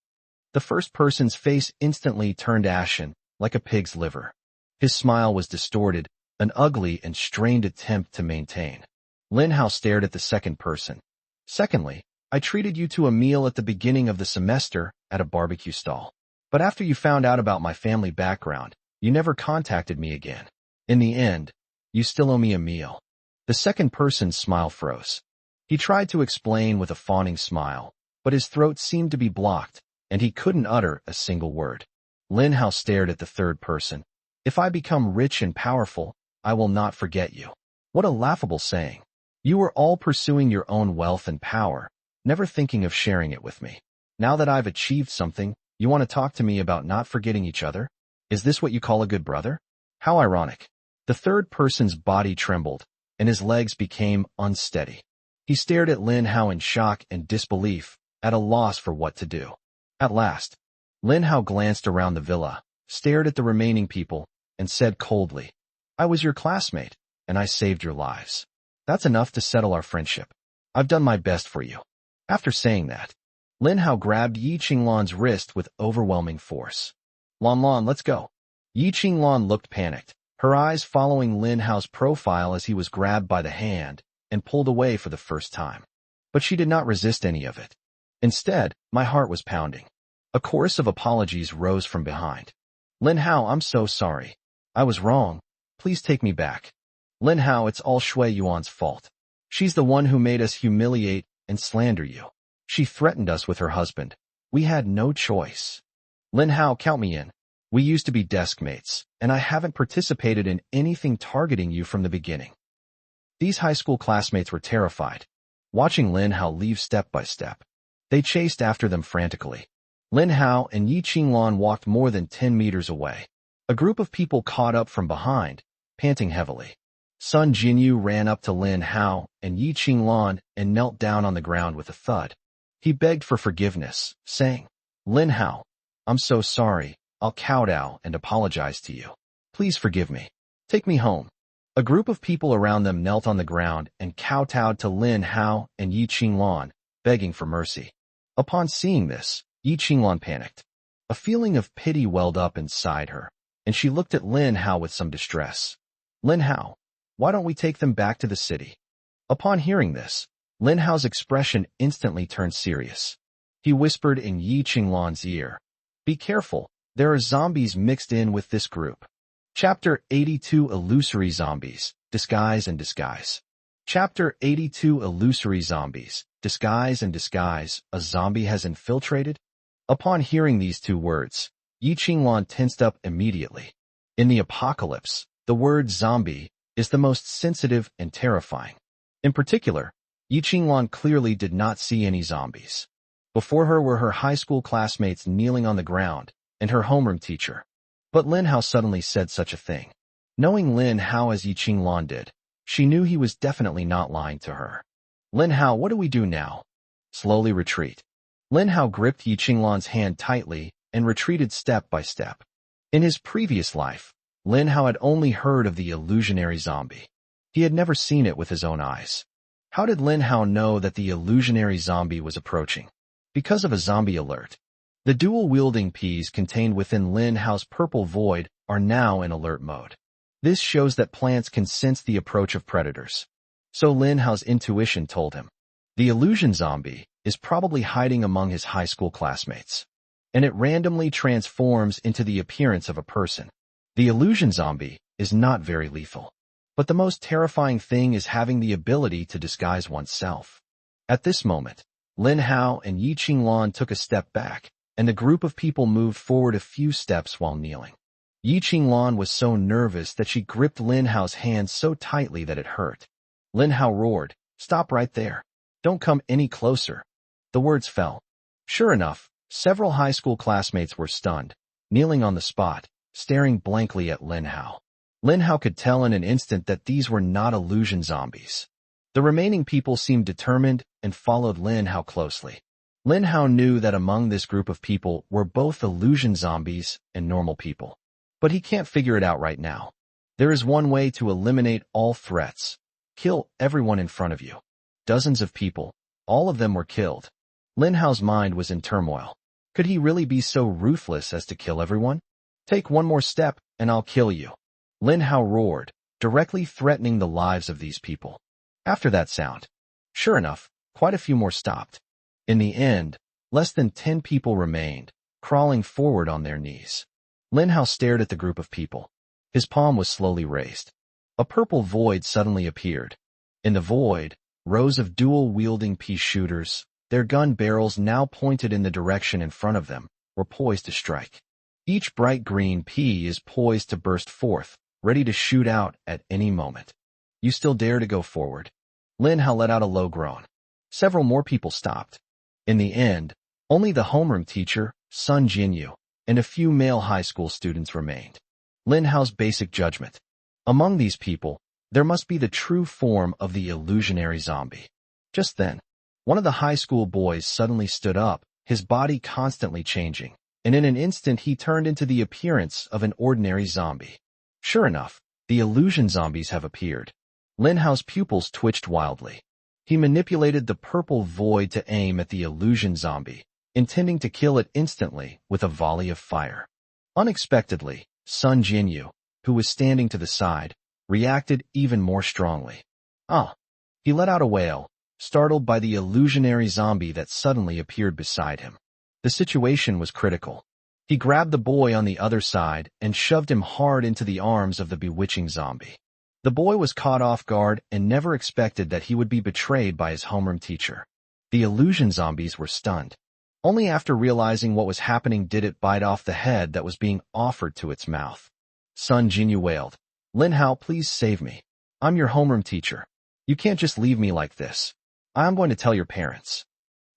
The first person's face instantly turned ashen, like a pig's liver. His smile was distorted, an ugly and strained attempt to maintain. Lin Hao stared at the second person. Secondly, I treated you to a meal at the beginning of the semester at a barbecue stall. But after you found out about my family background, you never contacted me again. In the end, you still owe me a meal. The second person's smile froze. He tried to explain with a fawning smile, but his throat seemed to be blocked, and he couldn't utter a single word. Lin Hao stared at the third person. If I become rich and powerful, I will not forget you. What a laughable saying. You were all pursuing your own wealth and power, never thinking of sharing it with me. Now that I've achieved something, you want to talk to me about not forgetting each other? Is this what you call a good brother? How ironic. The third person's body trembled, and his legs became unsteady. He stared at Lin Hao in shock and disbelief, at a loss for what to do. At last, Lin Hao glanced around the villa, stared at the remaining people, and said coldly, I was your classmate, and I saved your lives. That's enough to settle our friendship. I've done my best for you. After saying that, Lin Hao grabbed Yi Qinglan's wrist with overwhelming force. Lan, let's go. Yi Qinglan looked panicked, her eyes following Lin Hao's profile as he was grabbed by the hand and pulled away for the first time. But she did not resist any of it. Instead, my heart was pounding. A chorus of apologies rose from behind. Lin Hao, I'm so sorry. I was wrong. Please take me back. Lin Hao, it's all Shui Yuan's fault. She's the one who made us humiliate and slander you. She threatened us with her husband. We had no choice. Lin Hao, count me in. We used to be desk mates, and I haven't participated in anything targeting you from the beginning. These high school classmates were terrified, watching Lin Hao leave step by step. They chased after them frantically. Lin Hao and Yi Qinglan walked more than 10 meters away. A group of people caught up from behind, panting heavily. Sun Jinyu ran up to Lin Hao and Yi Qinglan and knelt down on the ground with a thud. He begged for forgiveness, saying, Lin Hao, I'm so sorry. I'll kowtow and apologize to you. Please forgive me. Take me home. A group of people around them knelt on the ground and kowtowed to Lin Hao and Yi Qinglan, begging for mercy. Upon seeing this, Yi Qinglan panicked. A feeling of pity welled up inside her, and she looked at Lin Hao with some distress. Lin Hao, why don't we take them back to the city? Upon hearing this, Lin Hao's expression instantly turned serious. He whispered in Yi Qinglan's ear, Be careful, there are zombies mixed in with this group. Chapter 82 Illusory Zombies, Disguise and Disguise. Chapter 82 Illusory Zombies, Disguise and Disguise, a zombie has infiltrated? Upon hearing these two words, Yi Qinglan tensed up immediately. In the apocalypse, the word zombie is the most sensitive and terrifying. In particular, Yi Qinglan clearly did not see any zombies. Before her were her high school classmates kneeling on the ground, and her homeroom teacher. But Lin Hao suddenly said such a thing. Knowing Lin Hao as Yi Qinglan did, she knew he was definitely not lying to her. Lin Hao, what do we do now? Slowly retreat. Lin Hao gripped Yi Qinglan's hand tightly and retreated step by step. In his previous life, Lin Hao had only heard of the illusionary zombie. He had never seen it with his own eyes. How did Lin Hao know that the illusionary zombie was approaching? Because of a zombie alert. The dual-wielding Ps contained within Lin Hao's purple void are now in alert mode. This shows that plants can sense the approach of predators. So Lin Hao's intuition told him. The illusion zombie is probably hiding among his high school classmates, and it randomly transforms into the appearance of a person. The illusion zombie is not very lethal, but the most terrifying thing is having the ability to disguise oneself. At this moment, Lin Hao and Yi Qinglan took a step back, and the group of people moved forward a few steps while kneeling. Yi Qinglan was so nervous that she gripped Lin Hao's hand so tightly that it hurt. Lin Hao roared, "Stop right there. Don't come any closer." The words fell. Sure enough, several high school classmates were stunned, kneeling on the spot, staring blankly at Lin Hao. Lin Hao could tell in an instant that these were not illusion zombies. The remaining people seemed determined and followed Lin Hao closely. Lin Hao knew that among this group of people were both illusion zombies and normal people. But he can't figure it out right now. There is one way to eliminate all threats. Kill everyone in front of you. Dozens of people, all of them were killed. Lin Hao's mind was in turmoil. Could he really be so ruthless as to kill everyone? Take one more step and I'll kill you. Lin Hao roared, directly threatening the lives of these people. After that sound, sure enough, quite a few more stopped. In the end, less than 10 people remained, crawling forward on their knees. Lin Hao stared at the group of people. His palm was slowly raised. A purple void suddenly appeared. In the void, rows of dual-wielding pea shooters, their gun barrels now pointed in the direction in front of them, were poised to strike. Each bright green pea is poised to burst forth, ready to shoot out at any moment. You still dare to go forward? Lin Hao let out a low groan. Several more people stopped. In the end, only the homeroom teacher, Sun Jinyu, and a few male high school students remained. Lin Hao's basic judgment. Among these people, there must be the true form of the illusionary zombie. Just then, one of the high school boys suddenly stood up, his body constantly changing, and in an instant he turned into the appearance of an ordinary zombie. Sure enough, the illusion zombies have appeared. Lin Hao's pupils twitched wildly. He manipulated the purple void to aim at the illusion zombie, intending to kill it instantly with a volley of fire. Unexpectedly, Sun Jinyu, who was standing to the side, reacted even more strongly. Ah! He let out a wail, startled by the illusionary zombie that suddenly appeared beside him. The situation was critical. He grabbed the boy on the other side and shoved him hard into the arms of the bewitching zombie. The boy was caught off guard and never expected that he would be betrayed by his homeroom teacher. The illusion zombies were stunned. Only after realizing what was happening did it bite off the head that was being offered to its mouth. Sun Jinyu wailed, "Lin Hao, please save me. I'm your homeroom teacher. You can't just leave me like this. I'm going to tell your parents."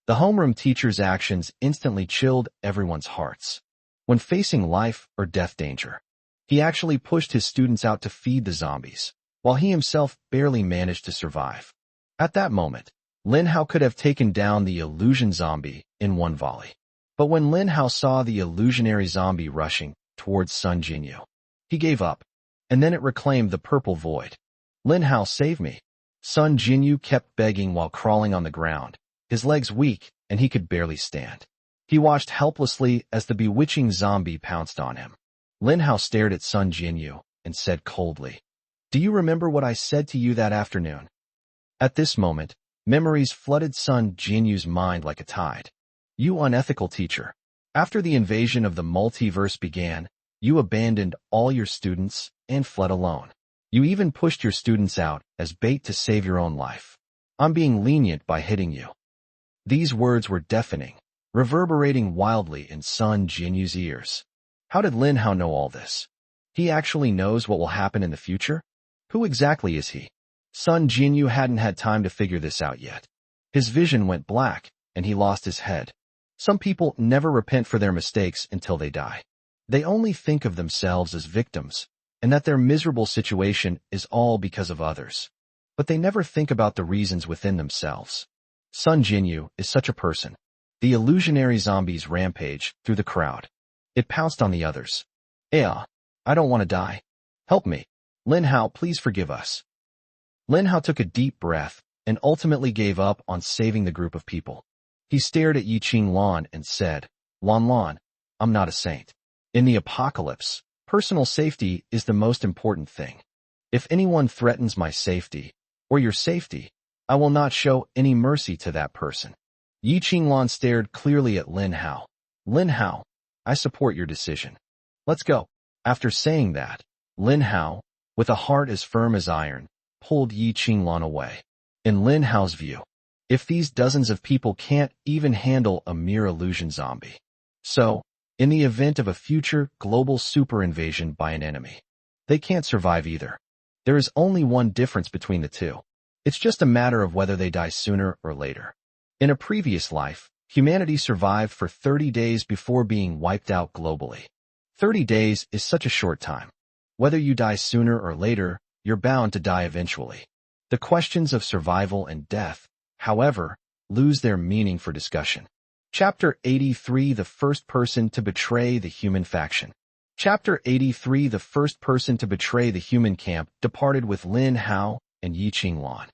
The homeroom teacher's actions instantly chilled everyone's hearts. When facing life or death danger, he actually pushed his students out to feed the zombies, while he himself barely managed to survive. At that moment, Lin Hao could have taken down the illusion zombie in one volley. But when Lin Hao saw the illusionary zombie rushing towards Sun Jinyu, he gave up, and then it reclaimed the purple void. "Lin Hao, save me." Sun Jinyu kept begging while crawling on the ground, his legs weak, and he could barely stand. He watched helplessly as the bewitching zombie pounced on him. Lin Hao stared at Sun Jinyu and said coldly, "Do you remember what I said to you that afternoon?" At this moment, memories flooded Sun Jinyu's mind like a tide. "You unethical teacher. After the invasion of the multiverse began, you abandoned all your students and fled alone. You even pushed your students out as bait to save your own life. I'm being lenient by hitting you." These words were deafening, reverberating wildly in Sun Jinyu's ears. How did Lin Hao know all this? He actually knows what will happen in the future? Who exactly is he? Sun Jinyu hadn't had time to figure this out yet. His vision went black, and he lost his head. Some people never repent for their mistakes until they die. They only think of themselves as victims, and that their miserable situation is all because of others. But they never think about the reasons within themselves. Sun Jinyu is such a person. The illusionary zombies rampage through the crowd. It pounced on the others. I don't want to die. Help me. Lin Hao, please forgive us." Lin Hao took a deep breath and ultimately gave up on saving the group of people. He stared at Yi Qinglan and said, Lan, I'm not a saint. In the apocalypse, personal safety is the most important thing. If anyone threatens my safety, or your safety, I will not show any mercy to that person. Yi Qinglan stared clearly at Lin Hao. Lin Hao, I support your decision. Let's go. After saying that, Lin Hao, with a heart as firm as iron, pulled Yi Qinglan away. In Lin Hao's view, if these dozens of people can't even handle a mere illusion zombie, so, in the event of a future global super invasion by an enemy, they can't survive either. There is only one difference between the two. It's just a matter of whether they die sooner or later. In a previous life, humanity survived for 30 days before being wiped out globally. 30 days is such a short time. Whether you die sooner or later, you're bound to die eventually. The questions of survival and death, however, lose their meaning for discussion. Chapter 83: The First Person to Betray the Human Faction. Chapter 83: The First Person to Betray the Human Camp departed with Lin Hao and Yi Qinglan.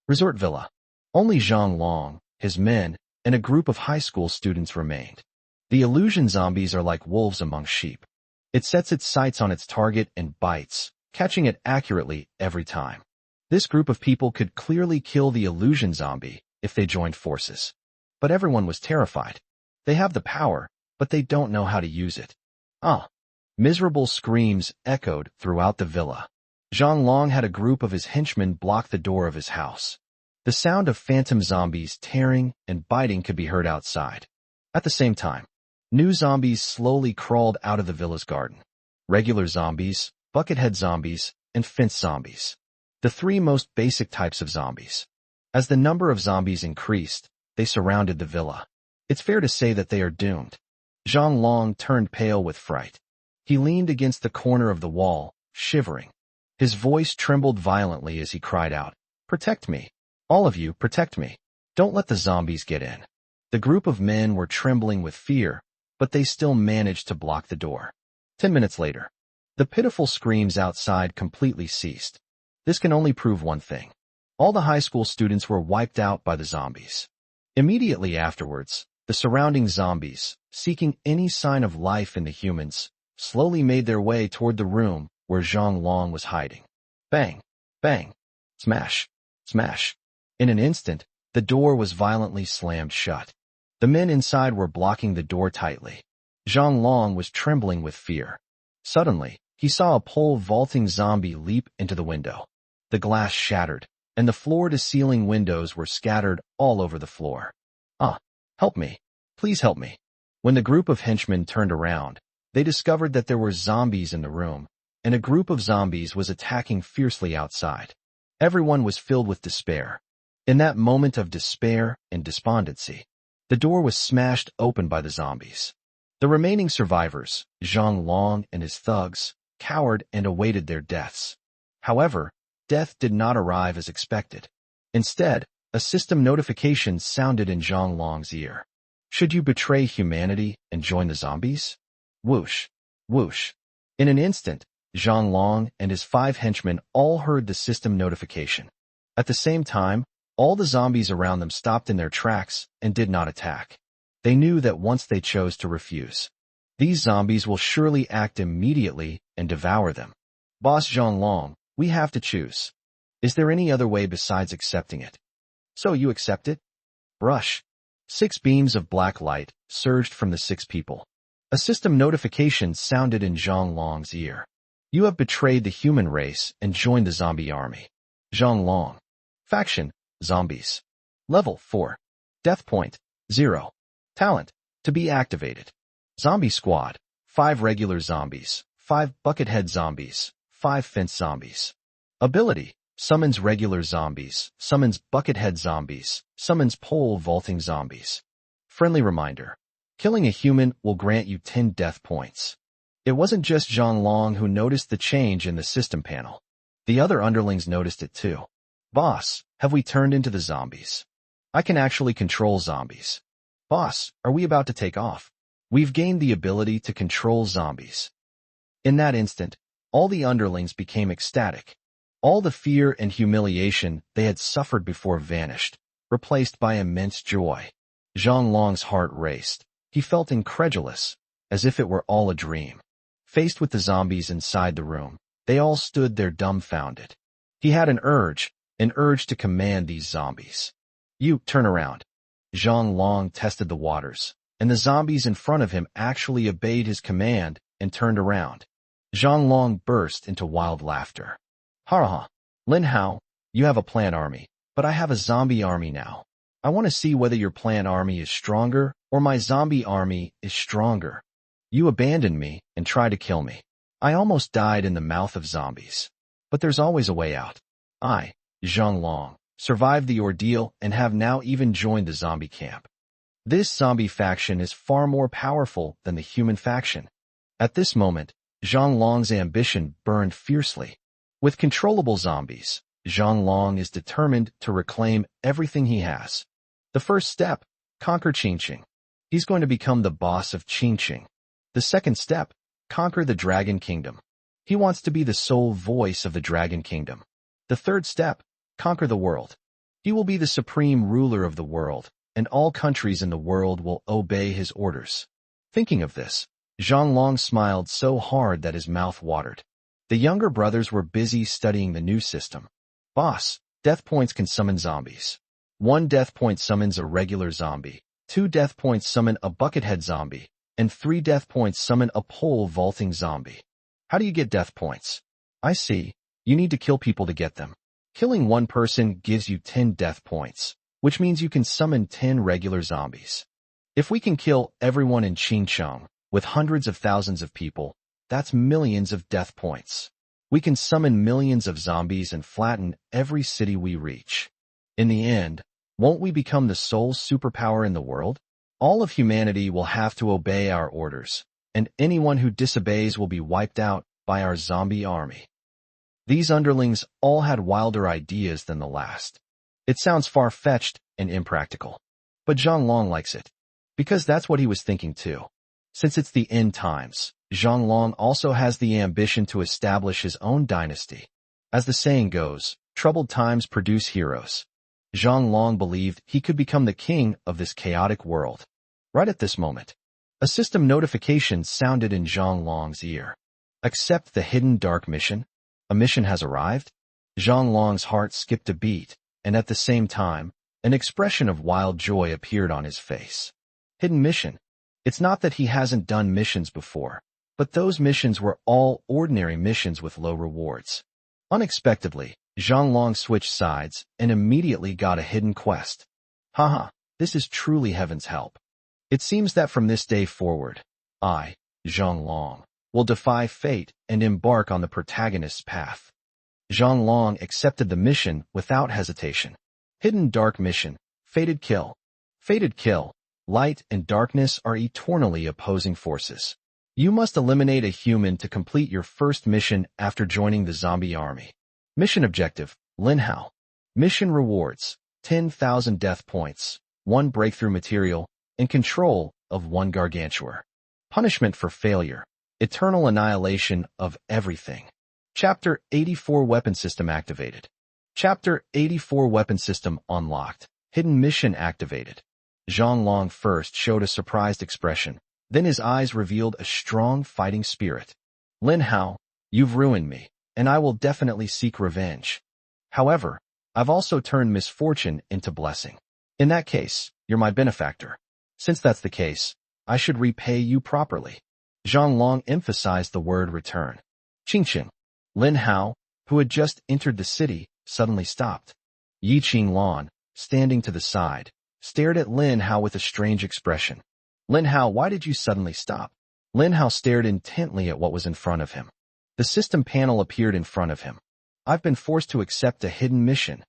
Resort Villa. Only Zhang Long, his men, and a group of high school students remained. The illusion zombies are like wolves among sheep. It sets its sights on its target and bites, catching it accurately every time. This group of people could clearly kill the illusion zombie if they joined forces. But everyone was terrified. They have the power, but they don't know how to use it. Miserable screams echoed throughout the villa. Zhang Long had a group of his henchmen block the door of his house. The sound of phantom zombies tearing and biting could be heard outside. At the same time, new zombies slowly crawled out of the villa's garden. Regular zombies, buckethead zombies, and fence zombies. The three most basic types of zombies. As the number of zombies increased, they surrounded the villa. It's fair to say that they are doomed. Zhang Long turned pale with fright. He leaned against the corner of the wall, shivering. His voice trembled violently as he cried out, "Protect me! All of you, protect me! Don't let the zombies get in." The group of men were trembling with fear, but they still managed to block the door. 10 minutes later, the pitiful screams outside completely ceased. This can only prove one thing. All the high school students were wiped out by the zombies. Immediately afterwards, the surrounding zombies, seeking any sign of life in the humans, slowly made their way toward the room where Zhang Long was hiding. Bang! Bang! Smash! Smash! In an instant, the door was violently slammed shut. The men inside were blocking the door tightly. Zhang Long was trembling with fear. Suddenly, he saw a pole-vaulting zombie leap into the window. The glass shattered, and the floor-to-ceiling windows were scattered all over the floor. Help me. Please help me. When the group of henchmen turned around, they discovered that there were zombies in the room, and a group of zombies was attacking fiercely outside. Everyone was filled with despair. In that moment of despair and despondency, the door was smashed open by the zombies. The remaining survivors, Zhang Long and his thugs, cowered and awaited their deaths. However, death did not arrive as expected. Instead, a system notification sounded in Zhang Long's ear. Should you betray humanity and join the zombies? Whoosh, whoosh. In an instant, Zhang Long and his 5 henchmen all heard the system notification. At the same time, all the zombies around them stopped in their tracks and did not attack. They knew that once they chose to refuse, these zombies will surely act immediately and devour them. Boss Zhang Long, we have to choose. Is there any other way besides accepting it? So you accept it? Brush. 6 beams of black light surged from the 6 people. A system notification sounded in Zhang Long's ear. You have betrayed the human race and joined the zombie army. Zhang Long. Faction, zombies. Level 4. Death point, 0. Talent, to be activated. Zombie squad, 5 regular zombies, 5 buckethead zombies, 5 fence zombies. Ability, summons regular zombies, summons buckethead zombies, summons pole-vaulting zombies. Friendly reminder, killing a human will grant you 10 death points. It wasn't just Zhang Long who noticed the change in the system panel. The other underlings noticed it too. Boss, have we turned into the zombies? I can actually control zombies. Boss, are we about to take off? We've gained the ability to control zombies. In that instant, all the underlings became ecstatic. All the fear and humiliation they had suffered before vanished, replaced by immense joy. Zhang Long's heart raced. He felt incredulous, as if it were all a dream. Faced with the zombies inside the room, they all stood there dumbfounded. He had an urge, an urge to command these zombies. You turn around. Zhang Long tested the waters, and the zombies in front of him actually obeyed his command and turned around. Zhang Long burst into wild laughter. Ha ha, Lin Hao, you have a plant army, but I have a zombie army now. I want to see whether your plant army is stronger or my zombie army is stronger. You abandoned me and tried to kill me. I almost died in the mouth of zombies. But there's always a way out. I, Zhang Long, survived the ordeal and have now even joined the zombie camp. This zombie faction is far more powerful than the human faction. At this moment, Zhang Long's ambition burned fiercely. With controllable zombies, Zhang Long is determined to reclaim everything he has. The first step, conquer Qingqing. He's going to become the boss of Qingqing. The second step, conquer the Dragon Kingdom. He wants to be the sole voice of the Dragon Kingdom. The third step, conquer the world. He will be the supreme ruler of the world, and all countries in the world will obey his orders. Thinking of this, Zhang Long smiled so hard that his mouth watered. The younger brothers were busy studying the new system. Boss, death points can summon zombies. 1 death point summons a regular zombie, 2 death points summon a buckethead zombie, and 3 death points summon a pole vaulting zombie. How do you get death points? I see. You need to kill people to get them. Killing 1 person gives you 10 death points, which means you can summon 10 regular zombies. If we can kill everyone in Qingqing with hundreds of thousands of people, that's millions of death points. We can summon millions of zombies and flatten every city we reach. In the end, won't we become the sole superpower in the world? All of humanity will have to obey our orders, and anyone who disobeys will be wiped out by our zombie army. These underlings all had wilder ideas than the last. It sounds far-fetched and impractical. But Zhang Long likes it, because that's what he was thinking too. Since it's the end times, Zhang Long also has the ambition to establish his own dynasty. As the saying goes, troubled times produce heroes. Zhang Long believed he could become the king of this chaotic world. Right at this moment, a system notification sounded in Zhang Long's ear. Accept the hidden dark mission. A mission has arrived. Zhang Long's heart skipped a beat, and at the same time, an expression of wild joy appeared on his face. Hidden mission. It's not that he hasn't done missions before, but those missions were all ordinary missions with low rewards. Unexpectedly, Zhang Long switched sides and immediately got a hidden quest. Haha, this is truly heaven's help. It seems that from this day forward, I, Zhang Long, will defy fate and embark on the protagonist's path. Zhang Long accepted the mission without hesitation. Hidden dark mission, fated kill. Fated kill. Light and darkness are eternally opposing forces. You must eliminate a human to complete your first mission after joining the zombie army. Mission objective, Lin Hao. Mission rewards, 10,000 death points, 1 breakthrough material, and control of 1 gargantuar. Punishment for failure, eternal annihilation of everything. Chapter 84 Weapon System activated. Chapter 84 Weapon System unlocked. Hidden mission activated. Zhang Long first showed a surprised expression, then his eyes revealed a strong fighting spirit. Lin Hao, you've ruined me, and I will definitely seek revenge. However, I've also turned misfortune into blessing. In that case, you're my benefactor. Since that's the case, I should repay you properly. Zhang Long emphasized the word return. Qingqing. Lin Hao, who had just entered the city, suddenly stopped. Yi Qinglan, standing to the side, stared at Lin Hao with a strange expression. Lin Hao, why did you suddenly stop? Lin Hao stared intently at what was in front of him. The system panel appeared in front of him. I've been forced to accept a hidden mission.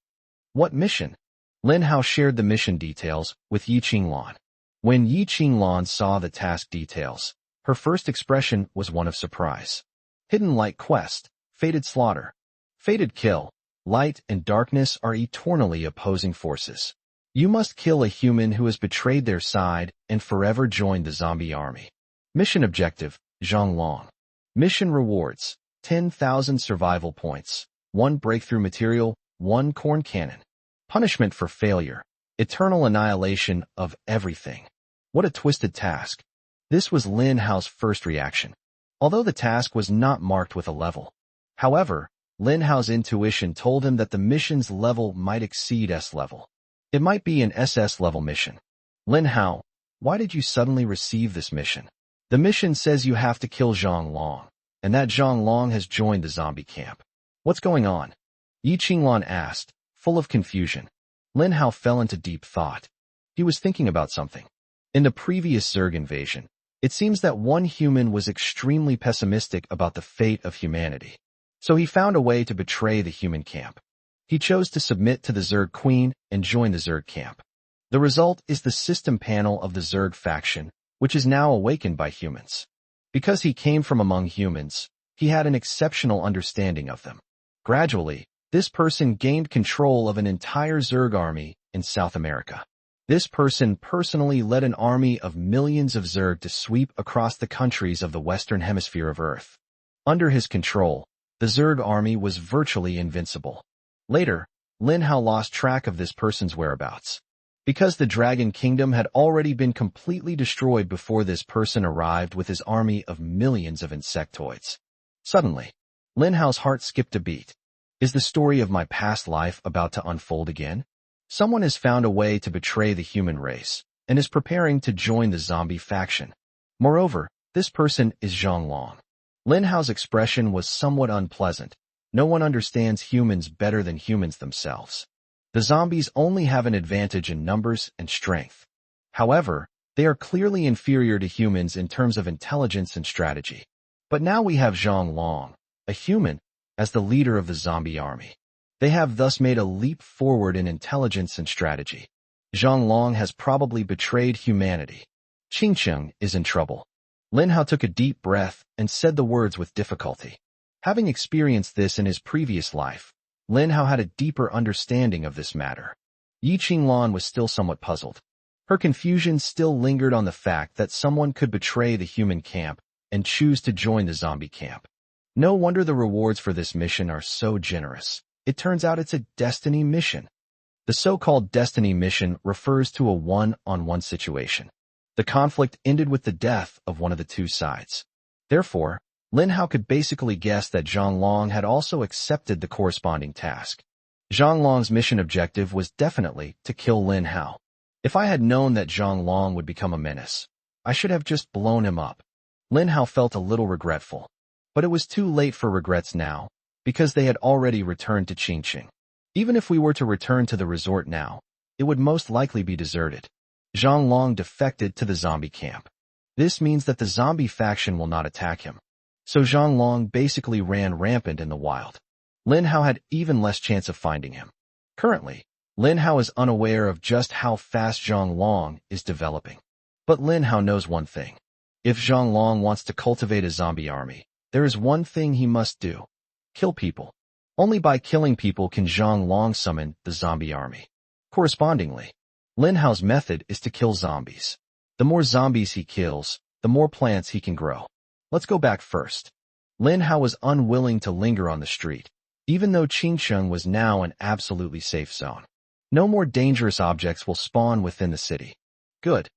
What mission? Lin Hao shared the mission details with Yi Qinglan. When Yi Qinglan saw the task details, her first expression was one of surprise. Hidden light quest, fated slaughter. Fated kill. Light and darkness are eternally opposing forces. You must kill a human who has betrayed their side and forever joined the zombie army. Mission objective, Zhang Long. Mission rewards, 10,000 survival points, 1 breakthrough material, 1 corn cannon. Punishment for failure, eternal annihilation of everything. What a twisted task. This was Lin Hao's first reaction. Although the task was not marked with a level. However, Lin Hao's intuition told him that the mission's level might exceed S level. It might be an SS level mission. Lin Hao, why did you suddenly receive this mission? The mission says you have to kill Zhang Long, and that Zhang Long has joined the zombie camp. What's going on? Yi Qinglan asked, full of confusion. Lin Hao fell into deep thought. He was thinking about something. In the previous Zerg invasion, it seems that one human was extremely pessimistic about the fate of humanity. So he found a way to betray the human camp. He chose to submit to the Zerg Queen and join the Zerg camp. The result is the system panel of the Zerg faction, which is now awakened by humans. Because he came from among humans, he had an exceptional understanding of them. Gradually, this person gained control of an entire Zerg army in South America. This person personally led an army of millions of Zerg to sweep across the countries of the Western Hemisphere of Earth. Under his control, the Zerg army was virtually invincible. Later, Lin Hao lost track of this person's whereabouts. Because the Dragon Kingdom had already been completely destroyed before this person arrived with his army of millions of insectoids. Suddenly, Lin Hao's heart skipped a beat. Is the story of my past life about to unfold again? Someone has found a way to betray the human race and is preparing to join the zombie faction. Moreover, this person is Zhang Long. Lin Hao's expression was somewhat unpleasant. No one understands humans better than humans themselves. The zombies only have an advantage in numbers and strength. However, they are clearly inferior to humans in terms of intelligence and strategy. But now we have Zhang Long, a human, as the leader of the zombie army. They have thus made a leap forward in intelligence and strategy. Zhang Long has probably betrayed humanity. Qingcheng is in trouble. Lin Hao took a deep breath and said the words with difficulty. Having experienced this in his previous life, Lin Hao had a deeper understanding of this matter. Yi Qinglan was still somewhat puzzled. Her confusion still lingered on the fact that someone could betray the human camp and choose to join the zombie camp. No wonder the rewards for this mission are so generous. It turns out it's a destiny mission. The so-called destiny mission refers to a one-on-one situation. The conflict ended with the death of one of the two sides. Therefore, Lin Hao could basically guess that Zhang Long had also accepted the corresponding task. Zhang Long's mission objective was definitely to kill Lin Hao. If I had known that Zhang Long would become a menace, I should have just blown him up. Lin Hao felt a little regretful. But it was too late for regrets now, because they had already returned to Qingcheng. Even if we were to return to the resort now, it would most likely be deserted. Zhang Long defected to the zombie camp. This means that the zombie faction will not attack him. So Zhang Long basically ran rampant in the wild. Lin Hao had even less chance of finding him. Currently, Lin Hao is unaware of just how fast Zhang Long is developing. But Lin Hao knows one thing. If Zhang Long wants to cultivate a zombie army, there is one thing he must do. Kill people. Only by killing people can Zhang Long summon the zombie army. Correspondingly, Lin Hao's method is to kill zombies. The more zombies he kills, the more plants he can grow. Let's go back first. Lin Hao was unwilling to linger on the street, even though Qingcheng was now an absolutely safe zone. No more dangerous objects will spawn within the city. Good.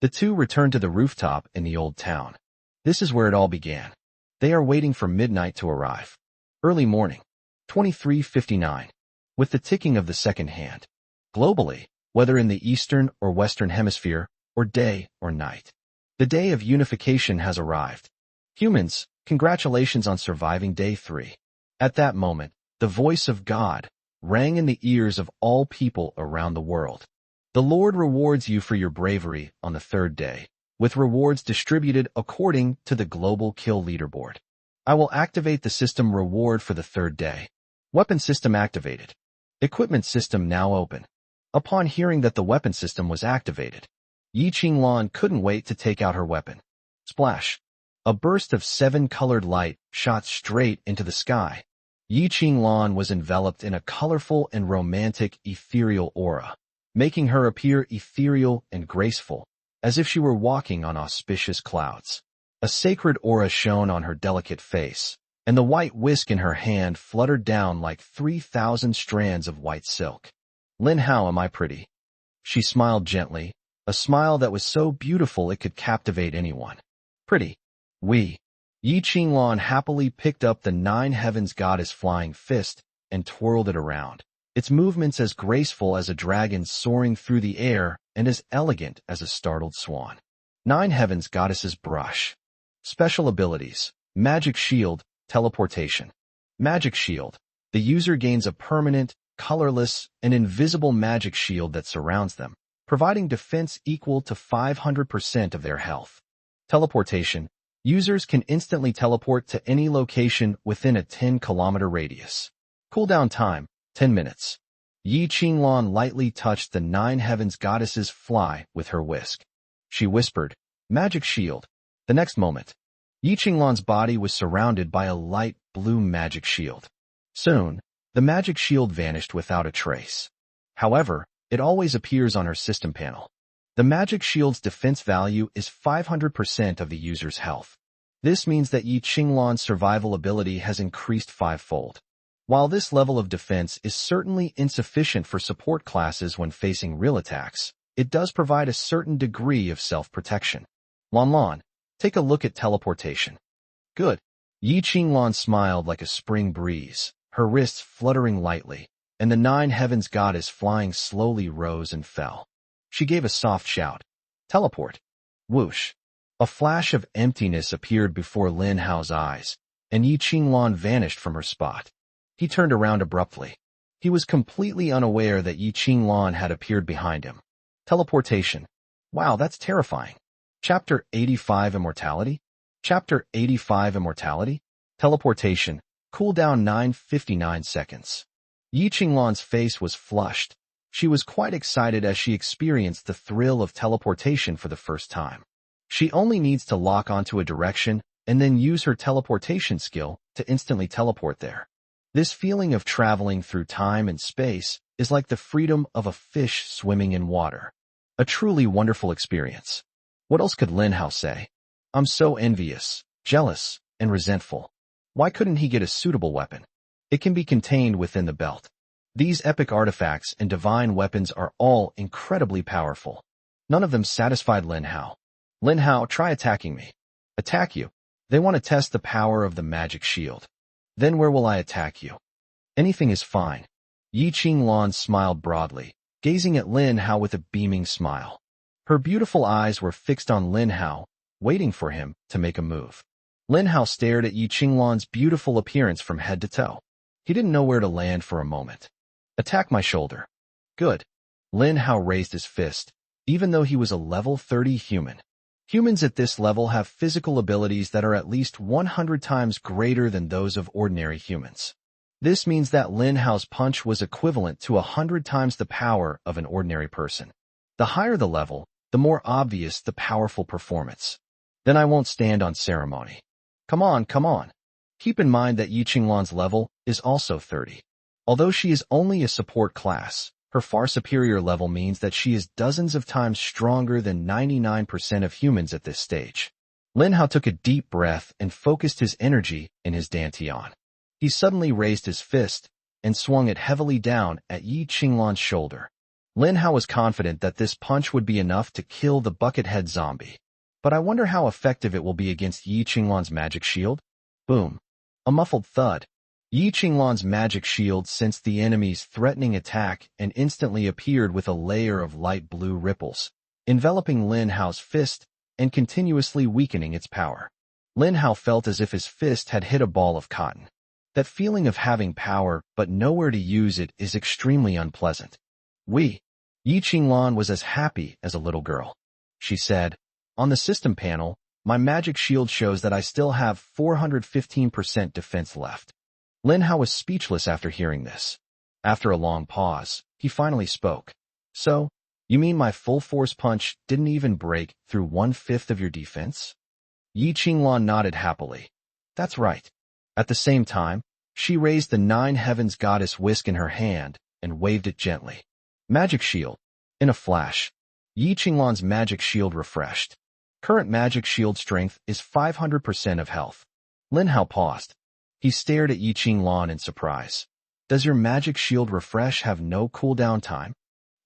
The two returned to the rooftop in the old town. This is where it all began. They are waiting for midnight to arrive. Early morning. 23:59. With the ticking of the second hand. Globally, whether in the Eastern or Western Hemisphere, or day or night, the day of unification has arrived. Humans, congratulations on surviving day 3. At that moment, the voice of God rang in the ears of all people around the world. The Lord rewards you for your bravery on the 3rd day, with rewards distributed according to the global kill leaderboard. I will activate the system reward for the 3rd day. Weapon system activated. Equipment system now open. Upon hearing that the weapon system was activated, Yi Qinglan couldn't wait to take out her weapon. Splash. A burst of 7-colored light shot straight into the sky. Yi Qinglan was enveloped in a colorful and romantic ethereal aura, making her appear ethereal and graceful, as if she were walking on auspicious clouds. A sacred aura shone on her delicate face, and the white whisk in her hand fluttered down like 3,000 strands of white silk. Lin Hao, am I pretty? She smiled gently, a smile that was so beautiful it could captivate anyone. Pretty. Oui. Yi Qinglan happily picked up the Nine Heavens Goddess flying fist and twirled it around, its movements as graceful as a dragon soaring through the air and as elegant as a startled swan. Nine Heavens Goddess's brush. Special abilities: Magic Shield, Teleportation. Magic Shield. The user gains a permanent, colorless, and invisible magic shield that surrounds them, providing defense equal to 500% of their health. Teleportation. Users can instantly teleport to any location within a 10-kilometer radius. Cooldown time, 10 minutes. Yi Qinglan lightly touched the Nine Heavens Goddess's fly with her whisk. She whispered, "Magic Shield." The next moment, Yi Qinglan's body was surrounded by a light blue magic shield. Soon, the magic shield vanished without a trace. However, it always appears on her system panel. The magic shield's defense value is 500% of the user's health. This means that Yi Qinglan's survival ability has increased 5-fold. While this level of defense is certainly insufficient for support classes when facing real attacks, it does provide a certain degree of self-protection. Lan, take a look at teleportation. Good. Yi Qinglan smiled like a spring breeze, her wrists fluttering lightly, and the Nine Heavens Goddess flying slowly rose and fell. She gave a soft shout. Teleport. Whoosh. A flash of emptiness appeared before Lin Hao's eyes, and Yi Qinglan vanished from her spot. He turned around abruptly. He was completely unaware that Yi Qinglan had appeared behind him. Teleportation. Wow, that's terrifying. Chapter 85 Immortality? Chapter 85 Immortality? Teleportation. Cooldown 9:59 seconds. Yi Qinglan's face was flushed. She was quite excited as she experienced the thrill of teleportation for the first time. She only needs to lock onto a direction and then use her teleportation skill to instantly teleport there. This feeling of traveling through time and space is like the freedom of a fish swimming in water. A truly wonderful experience. What else could Lin Hao say? I'm so envious, jealous, and resentful. Why couldn't he get a suitable weapon? It can be contained within the belt. These epic artifacts and divine weapons are all incredibly powerful. None of them satisfied Lin Hao. Lin Hao, try attacking me. Attack you? They want to test the power of the magic shield. Then where will I attack you? Anything is fine. Yi Qinglan smiled broadly, gazing at Lin Hao with a beaming smile. Her beautiful eyes were fixed on Lin Hao, waiting for him to make a move. Lin Hao stared at Yi Qinglan's beautiful appearance from head to toe. He didn't know where to land for a moment. Attack my shoulder. Good. Lin Hao raised his fist, even though he was a level 30 human. Humans at this level have physical abilities that are at least 100 times greater than those of ordinary humans. This means that Lin Hao's punch was equivalent to 100 times the power of an ordinary person. The higher the level, the more obvious the powerful performance. Then I won't stand on ceremony. Come on, come on. Keep in mind that Yi Qinglan's level is also 30. Although she is only a support class, her far superior level means that she is dozens of times stronger than 99% of humans at this stage. Lin Hao took a deep breath and focused his energy in his dantian. He suddenly raised his fist and swung it heavily down at Yi Qinglan's shoulder. Lin Hao was confident that this punch would be enough to kill the buckethead zombie. But I wonder how effective it will be against Yi Qinglan's magic shield? Boom. A muffled thud. Yi Qinglan's magic shield sensed the enemy's threatening attack and instantly appeared with a layer of light blue ripples, enveloping Lin Hao's fist and continuously weakening its power. Lin Hao felt as if his fist had hit a ball of cotton. That feeling of having power but nowhere to use it is extremely unpleasant. Yi Qinglan was as happy as a little girl. She said, "On the system panel, my magic shield shows that I still have 415% defense left." Lin Hao was speechless after hearing this. After a long pause, he finally spoke. So, you mean my full force punch didn't even break through 1/5 of your defense? Yi Qinglan nodded happily. That's right. At the same time, she raised the Nine Heavens Goddess whisk in her hand and waved it gently. Magic shield. In a flash, Yi Qinglan's magic shield refreshed. Current magic shield strength is 500% of health. Lin Hao paused. He stared at Yi Qinglan in surprise. Does your magic shield refresh have no cooldown time?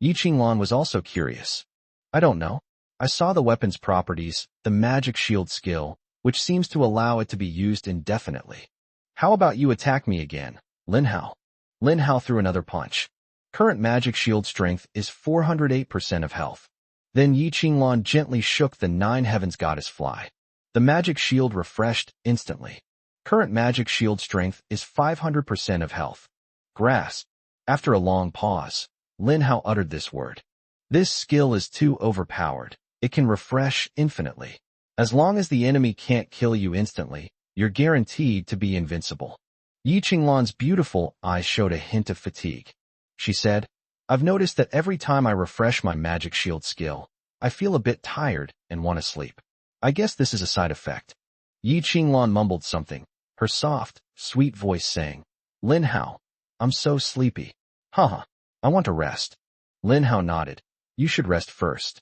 Yi Qinglan was also curious. I don't know. I saw the weapon's properties, the magic shield skill, which seems to allow it to be used indefinitely. How about you attack me again, Lin Hao? Lin Hao threw another punch. Current magic shield strength is 408% of health. Then Yi Qinglan gently shook the 9 heavens goddess fly. The magic shield refreshed instantly. Current magic shield strength is 500% of health. Grass. After a long pause, Lin Hao uttered this word. This skill is too overpowered. It can refresh infinitely. As long as the enemy can't kill you instantly, you're guaranteed to be invincible. Yi Qinglan's beautiful eyes showed a hint of fatigue. She said, I've noticed that every time I refresh my magic shield skill, I feel a bit tired and want to sleep. I guess this is a side effect. Yi Qinglan mumbled something, her soft, sweet voice saying, Lin Hao, I'm so sleepy. Haha, I want to rest. Lin Hao nodded. You should rest first.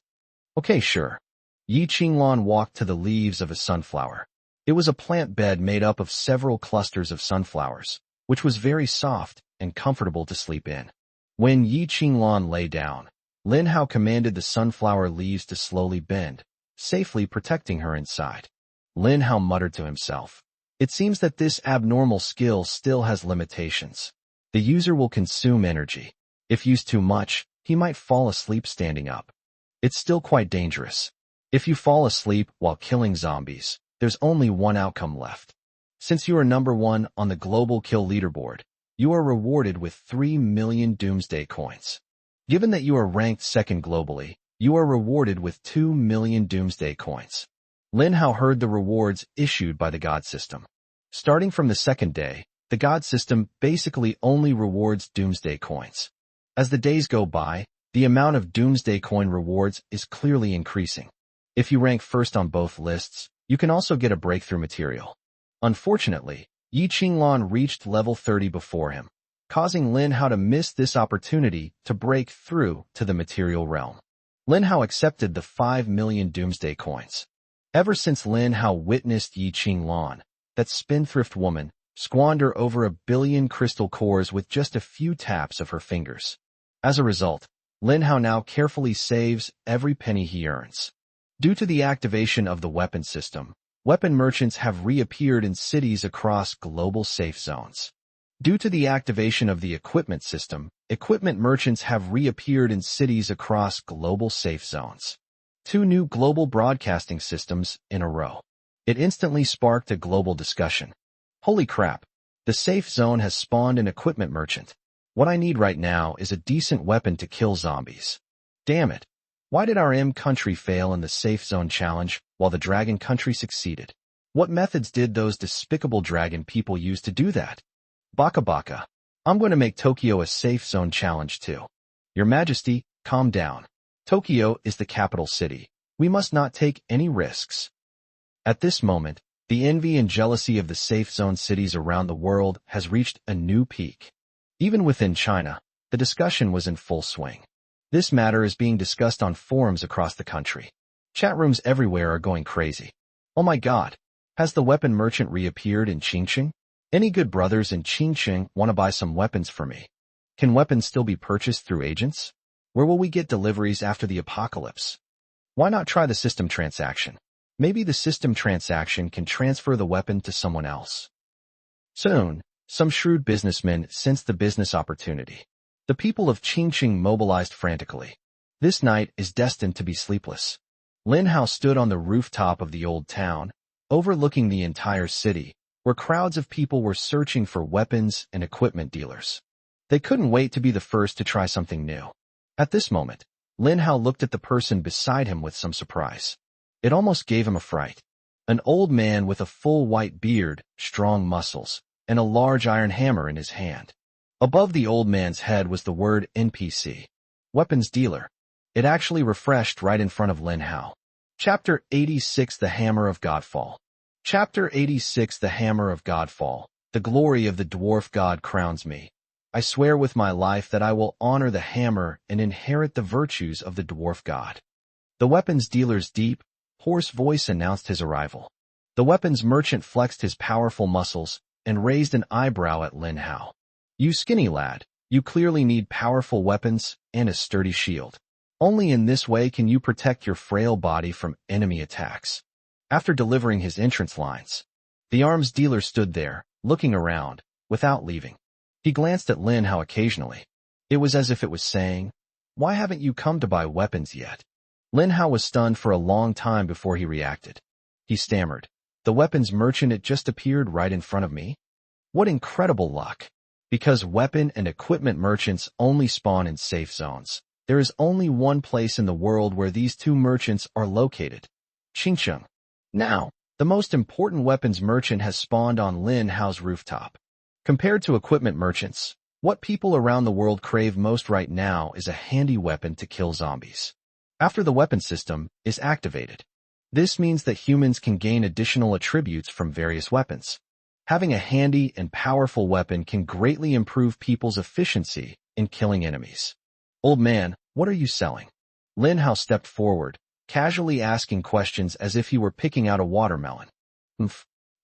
Okay, sure. Yi Qinglan walked to the leaves of a sunflower. It was a plant bed made up of several clusters of sunflowers, which was very soft and comfortable to sleep in. When Yi Qinglan lay down, Lin Hao commanded the sunflower leaves to slowly bend, safely protecting her inside. Lin Hao muttered to himself. It seems that this abnormal skill still has limitations. The user will consume energy. If used too much, he might fall asleep standing up. It's still quite dangerous. If you fall asleep while killing zombies, there's only one outcome left. Since you are number 1 on the global kill leaderboard, you are rewarded with 3 million doomsday coins. Given that you are ranked 2nd globally, you are rewarded with 2 million doomsday coins. Lin Hao heard the rewards issued by the god system. Starting from the 2nd day, the god system basically only rewards doomsday coins. As the days go by, the amount of doomsday coin rewards is clearly increasing. If you rank 1st on both lists, you can also get a breakthrough material. Unfortunately, Yi Qinglan reached level 30 before him, causing Lin Hao to miss this opportunity to break through to the material realm. Lin Hao accepted the 5 million doomsday coins. Ever since Lin Hao witnessed Yi Qinglan, that spendthrift woman, squander over 1 billion crystal cores with just a few taps of her fingers. As a result, Lin Hao now carefully saves every penny he earns. Due to the activation of the weapon system, weapon merchants have reappeared in cities across global safe zones. Due to the activation of the equipment system, equipment merchants have reappeared in cities across global safe zones. 2 new global broadcasting systems in a row. It instantly sparked a global discussion. Holy crap, the safe zone has spawned an equipment merchant. What I need right now is a decent weapon to kill zombies. Damn it. Why did our M country fail in the safe zone challenge while the dragon country succeeded? What methods did those despicable dragon people use to do that? Baka baka. I'm going to make Tokyo a safe zone challenge too. Your Majesty, calm down. Tokyo is the capital city. We must not take any risks. At this moment, the envy and jealousy of the safe zone cities around the world has reached a new peak. Even within China, the discussion was in full swing. This matter is being discussed on forums across the country. Chat rooms everywhere are going crazy. Oh my god, has the weapon merchant reappeared in Qingqing? Any good brothers in Qingqing want to buy some weapons for me? Can weapons still be purchased through agents? Where will we get deliveries after the apocalypse? Why not try the system transaction? Maybe the system transaction can transfer the weapon to someone else. Soon, some shrewd businessmen sensed the business opportunity. The people of Qingqing mobilized frantically. This night is destined to be sleepless. Lin Hao stood on the rooftop of the old town, overlooking the entire city, where crowds of people were searching for weapons and equipment dealers. They couldn't wait to be the first to try something new. At this moment, Lin Hao looked at the person beside him with some surprise. It almost gave him a fright. An old man with a full white beard, strong muscles, and a large iron hammer in his hand. Above the old man's head was the word NPC, weapons dealer. It actually refreshed right in front of Lin Hao. Chapter 86 The Hammer of Godfall. Chapter 86 The Hammer of Godfall. The glory of the dwarf god crowns me. I swear with my life that I will honor the hammer and inherit the virtues of the dwarf god. The weapons dealer's deep, hoarse voice announced his arrival. The weapons merchant flexed his powerful muscles and raised an eyebrow at Lin Hao. You skinny lad, you clearly need powerful weapons and a sturdy shield. Only in this way can you protect your frail body from enemy attacks. After delivering his entrance lines, the arms dealer stood there, looking around, without leaving. He glanced at Lin Hao occasionally. It was as if it was saying, "Why haven't you come to buy weapons yet?" Lin Hao was stunned for a long time before he reacted. He stammered, "The weapons merchant, it just appeared right in front of me? What incredible luck!" Because weapon and equipment merchants only spawn in safe zones, there is only one place in the world where these two merchants are located: Qingcheng. Now, the most important weapons merchant has spawned on Lin Hao's rooftop. Compared to equipment merchants, what people around the world crave most right now is a handy weapon to kill zombies. After the weapon system is activated, this means that humans can gain additional attributes from various weapons. Having a handy and powerful weapon can greatly improve people's efficiency in killing enemies. "Old man, what are you selling?" Lin Hao stepped forward, casually asking questions as if he were picking out a watermelon.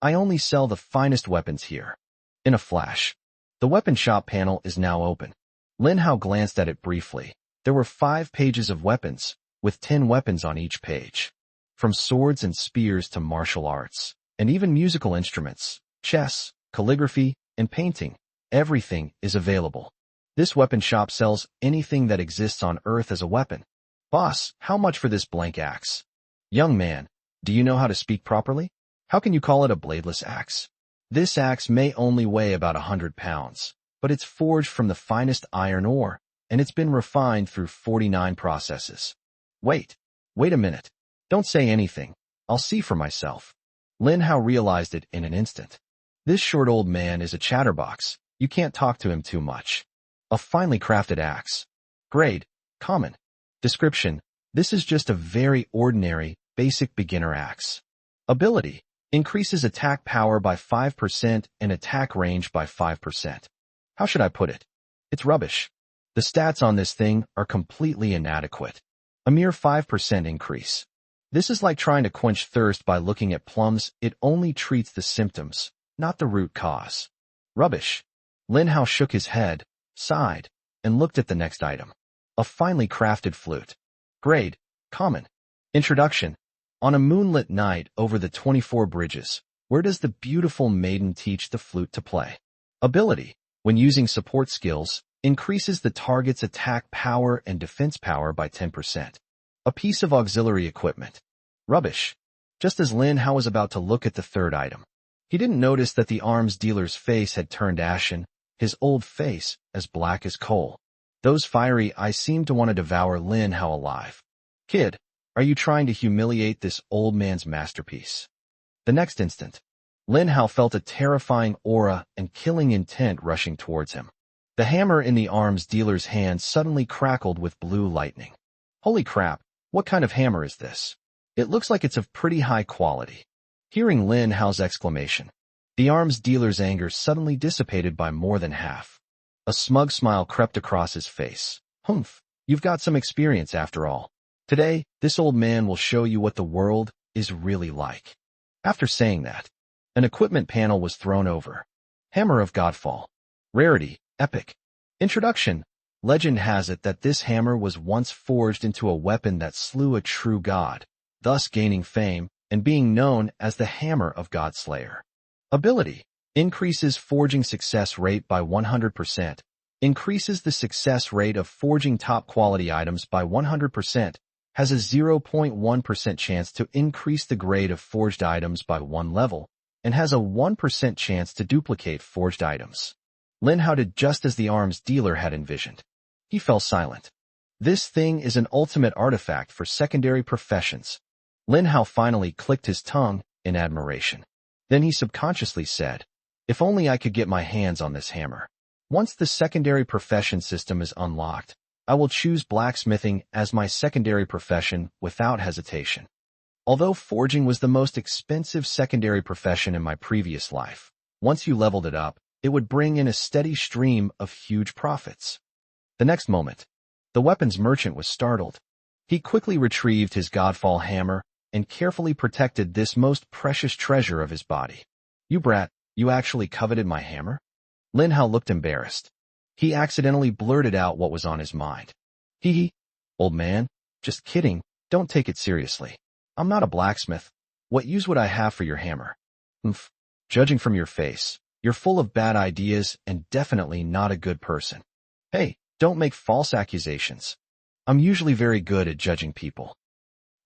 I only sell the finest weapons here." In a flash, the weapon shop panel is now open. Lin Hao glanced at it briefly. There were 5 pages of weapons, with 10 weapons on each page. From swords and spears to martial arts, and even musical instruments, chess, calligraphy, and painting, everything is available. This weapon shop sells anything that exists on Earth as a weapon. "Boss, how much for this blank axe?" "Young man, do you know how to speak properly? How can you call it a bladeless axe? This axe may only weigh about 100 pounds, but it's forged from the finest iron ore, and it's been refined through 49 processes." Wait a minute. Don't say anything. I'll see for myself." Lin Hao realized it in an instant. This short old man is a chatterbox. You can't talk to him too much. A finely crafted axe. Grade: common. Description: this is just a very ordinary, basic beginner axe. Ability: increases attack power by 5% and attack range by 5%. How should I put it? It's rubbish. The stats on this thing are completely inadequate. A mere 5% increase. This is like trying to quench thirst by looking at plums. It only treats the symptoms, not the root cause. Rubbish. Lin Hao shook his head, sighed, and looked at the next item. A finely crafted flute. Grade: common. Introduction: on a moonlit night over the 24 bridges, where does the beautiful maiden teach the flute to play? Ability: when using support skills, increases the target's attack power and defense power by 10%. A piece of auxiliary equipment. Rubbish. Just as Lin Hao was about to look at the third item, he didn't notice that the arms dealer's face had turned ashen, his old face as black as coal. Those fiery eyes seemed to want to devour Lin Hao alive. "Kid, are you trying to humiliate this old man's masterpiece?" The next instant, Lin Hao felt a terrifying aura and killing intent rushing towards him. The hammer in the arms dealer's hand suddenly crackled with blue lightning. Holy crap, what kind of hammer is this? It looks like it's of pretty high quality. Hearing Lin Hao's exclamation, the arms dealer's anger suddenly dissipated by more than half. A smug smile crept across his face. "Humph, you've got some experience after all. Today, this old man will show you what the world is really like." After saying that, an equipment panel was thrown over. Hammer of Godfall. Rarity: epic. Introduction: legend has it that this hammer was once forged into a weapon that slew a true god, thus gaining fame and being known as the Hammer of Godslayer. Ability: increases forging success rate by 100%, increases the success rate of forging top quality items by 100%, has a 0.1% chance to increase the grade of forged items by 1 level, and has a 1% chance to duplicate forged items. Lin Hao did just as the arms dealer had envisioned. He fell silent. This thing is an ultimate artifact for secondary professions. Lin Hao finally clicked his tongue in admiration. Then he subconsciously said, "If only I could get my hands on this hammer." Once the secondary profession system is unlocked, I will choose blacksmithing as my secondary profession without hesitation. Although forging was the most expensive secondary profession in my previous life, once you leveled it up, it would bring in a steady stream of huge profits. The next moment, the weapons merchant was startled. He quickly retrieved his Godfall hammer and carefully protected this most precious treasure of his body. "You brat, you actually coveted my hammer?" Lin Hao looked embarrassed. He accidentally blurted out what was on his mind. Hee, old man, just kidding, don't take it seriously. I'm not a blacksmith. What use would I have for your hammer? Oomph. Judging from your face, you're full of bad ideas and definitely not a good person. Hey, don't make false accusations. I'm usually very good at judging people.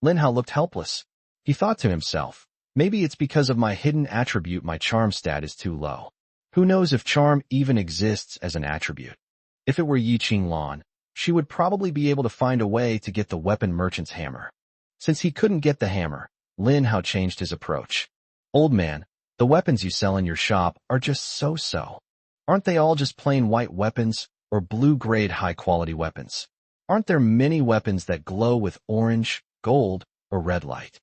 Lin Hao looked helpless. He thought to himself, maybe it's because of my hidden attribute my charm stat is too low. Who knows if charm even exists as an attribute? If it were Yi Qinglan, she would probably be able to find a way to get the weapon merchant's hammer. Since he couldn't get the hammer, Lin Hao changed his approach. Old man, the weapons you sell in your shop are just so-so. Aren't they all just plain white weapons or blue-grade high-quality weapons? Aren't there many weapons that glow with orange, gold, or red light?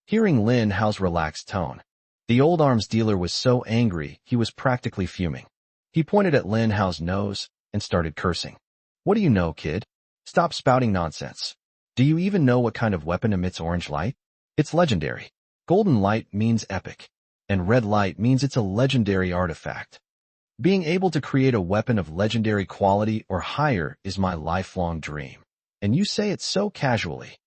Hearing Lin Hao's relaxed tone, the old arms dealer was so angry he was practically fuming. He pointed at Lin Hao's nose and started cursing. What do you know, kid? Stop spouting nonsense. Do you even know what kind of weapon emits orange light? It's legendary. Golden light means epic, and red light means it's a legendary artifact. Being able to create a weapon of legendary quality or higher is my lifelong dream. And you say it so casually.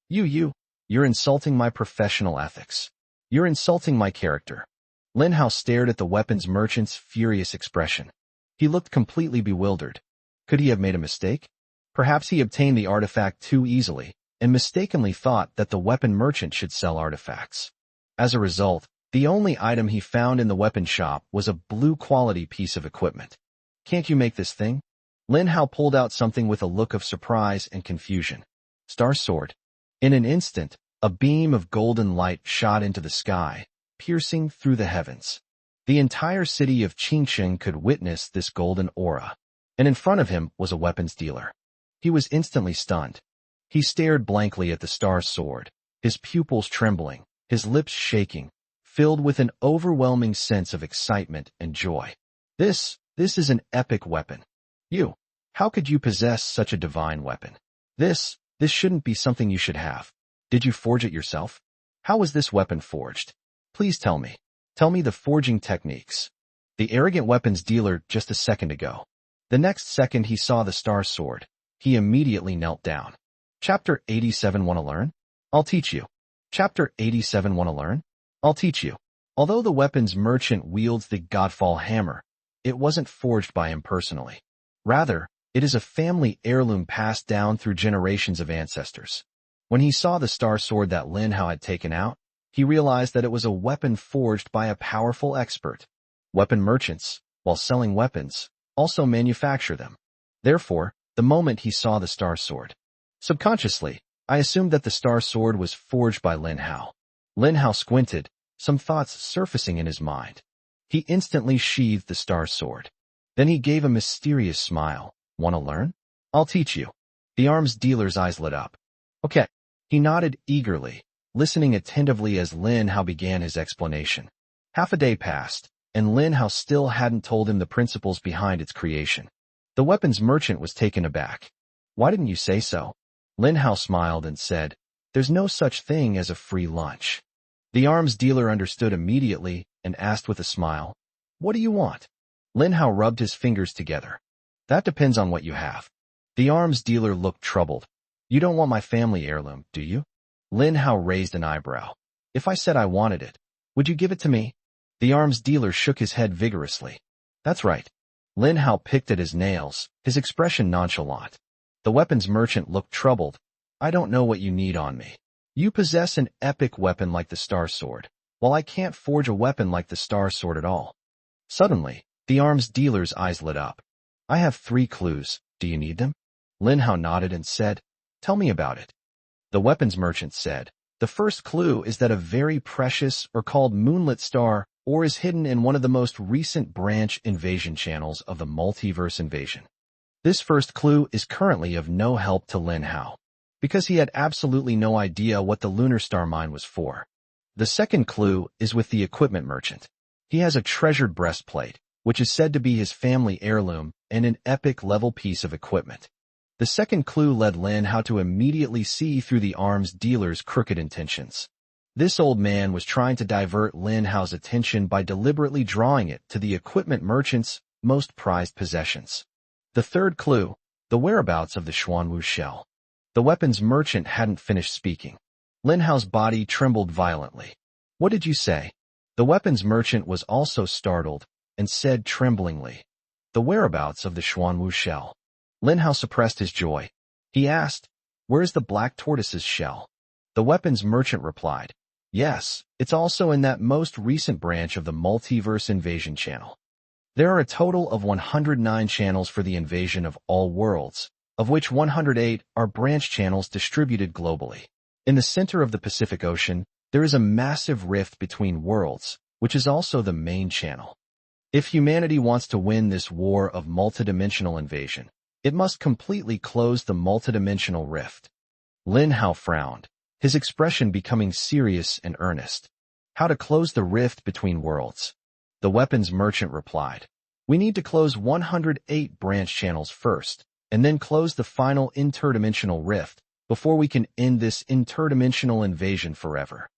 You're insulting my professional ethics. You're insulting my character. Lin Hao stared at the weapons merchant's furious expression. He looked completely bewildered. Could he have made a mistake? Perhaps he obtained the artifact too easily and mistakenly thought that the weapon merchant should sell artifacts. As a result, the only item he found in the weapon shop was a blue-quality piece of equipment. Can't you make this thing? Lin Hao pulled out something with a look of surprise and confusion. Star Sword. In an instant, a beam of golden light shot into the sky, piercing through the heavens. The entire city of Qingsheng could witness this golden aura, and in front of him was a weapons dealer. He was instantly stunned. He stared blankly at the Star Sword, his pupils trembling, his lips shaking, filled with an overwhelming sense of excitement and joy. This is an epic weapon. How could you possess such a divine weapon? This shouldn't be something you should have. Did you forge it yourself? How was this weapon forged? Please tell me. Tell me the forging techniques. The arrogant weapons dealer just a second ago. The next second he saw the Star Sword, he immediately knelt down. Chapter 87 Want to learn? I'll teach you. Chapter 87 Want to learn? I'll teach you. Although the weapons merchant wields the Godfall hammer, it wasn't forged by him personally. Rather, it is a family heirloom passed down through generations of ancestors. When he saw the Star Sword that Lin Hao had taken out, he realized that it was a weapon forged by a powerful expert. Weapon merchants, while selling weapons, also manufacture them. Therefore, the moment he saw the Star Sword, subconsciously, I assumed that the Star Sword was forged by Lin Hao. Lin Hao squinted, some thoughts surfacing in his mind. He instantly sheathed the Star Sword. Then he gave a mysterious smile. Want to learn? I'll teach you. The arms dealer's eyes lit up. Okay. He nodded eagerly, listening attentively as Lin Hao began his explanation. Half a day passed, and Lin Hao still hadn't told him the principles behind its creation. The weapons merchant was taken aback. Why didn't you say so? Lin Hao smiled and said, there's no such thing as a free lunch. The arms dealer understood immediately and asked with a smile, what do you want? Lin Hao rubbed his fingers together. That depends on what you have. The arms dealer looked troubled. You don't want my family heirloom, do you? Lin Hao raised an eyebrow. If I said I wanted it, would you give it to me? The arms dealer shook his head vigorously. That's right. Lin Hao picked at his nails, his expression nonchalant. The weapons merchant looked troubled. I don't know what you need on me. You possess an epic weapon like the Star Sword, while I can't forge a weapon like the Star Sword at all. Suddenly, the arms dealer's eyes lit up. I have 3 clues. Do you need them? Lin Hao nodded and said, tell me about it. The weapons merchant said, the first clue is that a very precious or called moonlit star ore is hidden in one of the most recent branch invasion channels of the multiverse invasion. This first clue is currently of no help to Lin Hao, because he had absolutely no idea what the lunar star mine was for. The second clue is with the equipment merchant. He has a treasured breastplate, which is said to be his family heirloom and an epic level piece of equipment. The second clue led Lin Hao to immediately see through the arms dealer's crooked intentions. This old man was trying to divert Lin Hao's attention by deliberately drawing it to the equipment merchant's most prized possessions. The third clue, the whereabouts of the Xuanwu shell. The weapons merchant hadn't finished speaking. Lin Hao's body trembled violently. What did you say? The weapons merchant was also startled and said tremblingly, the whereabouts of the Xuanwu shell. Lin Hao suppressed his joy. He asked, where is the black tortoise's shell? The weapons merchant replied, yes, it's also in that most recent branch of the multiverse invasion channel. There are a total of 109 channels for the invasion of all worlds, of which 108 are branch channels distributed globally. In the center of the Pacific Ocean, there is a massive rift between worlds, which is also the main channel. If humanity wants to win this war of multidimensional invasion, it must completely close the multidimensional rift. Lin Hao frowned, his expression becoming serious and earnest. How to close the rift between worlds? The weapons merchant replied, we need to close 108 branch channels first, and then close the final interdimensional rift before we can end this interdimensional invasion forever.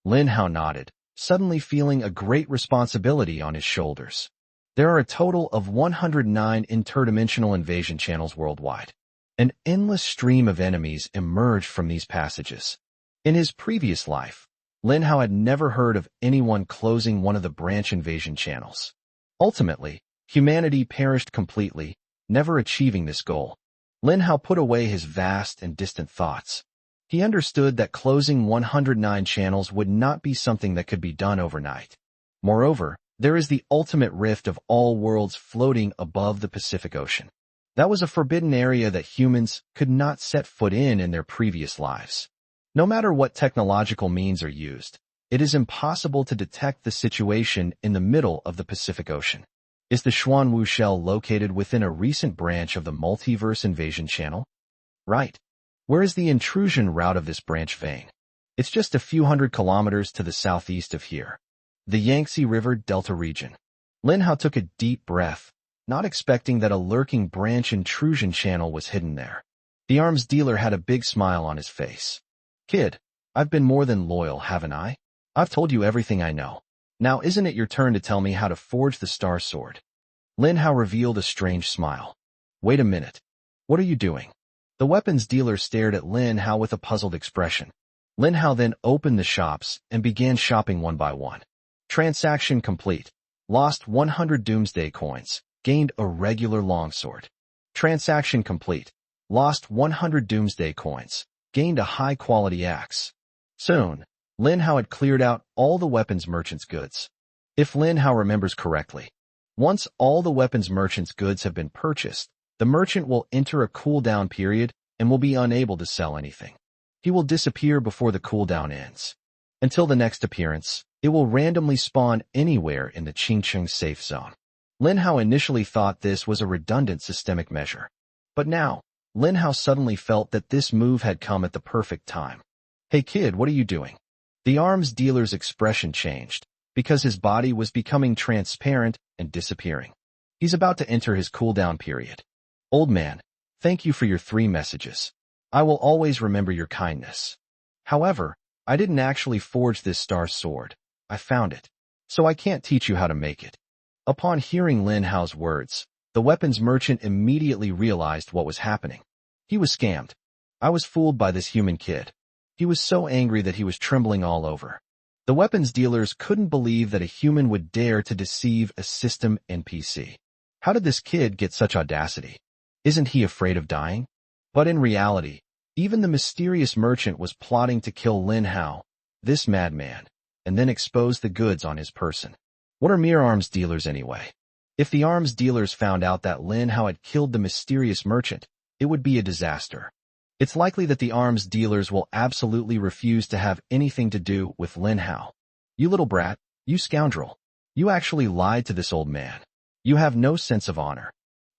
Lin Hao nodded, suddenly feeling a great responsibility on his shoulders. There are a total of 109 interdimensional invasion channels worldwide. An endless stream of enemies emerged from these passages. In his previous life, Lin Hao had never heard of anyone closing one of the branch invasion channels. Ultimately, humanity perished completely, never achieving this goal. Lin Hao put away his vast and distant thoughts. He understood that closing 109 channels would not be something that could be done overnight. Moreover, there is the ultimate rift of all worlds floating above the Pacific Ocean. That was a forbidden area that humans could not set foot in their previous lives. No matter what technological means are used, it is impossible to detect the situation in the middle of the Pacific Ocean. Is the Xuanwu shell located within a recent branch of the multiverse invasion channel? Right. Where is the intrusion route of this branch vein? It's just a few hundred kilometers to the southeast of here. The Yangtze River Delta region. Lin Hao took a deep breath, not expecting that a lurking branch intrusion channel was hidden there. The arms dealer had a big smile on his face. Kid, I've been more than loyal, haven't I? I've told you everything I know. Now isn't it your turn to tell me how to forge the Star Sword? Lin Hao revealed a strange smile. Wait a minute. What are you doing? The weapons dealer stared at Lin Hao with a puzzled expression. Lin Hao then opened the shops and began shopping one by one. Transaction complete. Lost 100 Doomsday coins. Gained a regular longsword. Transaction complete. Lost 100 Doomsday coins. Gained a high-quality axe. Soon, Lin Hao had cleared out all the weapons merchant's goods. If Lin Hao remembers correctly, once all the weapons merchant's goods have been purchased, the merchant will enter a cooldown period and will be unable to sell anything. He will disappear before the cooldown ends. Until the next appearance, it will randomly spawn anywhere in the Qingcheng safe zone. Lin Hao initially thought this was a redundant systemic measure. But now, Lin Hao suddenly felt that this move had come at the perfect time. Hey kid, what are you doing? The arms dealer's expression changed, because his body was becoming transparent and disappearing. He's about to enter his cooldown period. Old man, thank you for your 3 messages. I will always remember your kindness. However, I didn't actually forge this star sword. I found it. So I can't teach you how to make it. Upon hearing Lin Hao's words, the weapons merchant immediately realized what was happening. He was scammed. I was fooled by this human kid. He was so angry that he was trembling all over. The weapons dealers couldn't believe that a human would dare to deceive a system NPC. How did this kid get such audacity? Isn't he afraid of dying? But in reality, even the mysterious merchant was plotting to kill Lin Hao, this madman, and then expose the goods on his person. What are mere arms dealers anyway? If the arms dealers found out that Lin Hao had killed the mysterious merchant, it would be a disaster. It's likely that the arms dealers will absolutely refuse to have anything to do with Lin Hao. You little brat, you scoundrel. You actually lied to this old man. You have no sense of honor.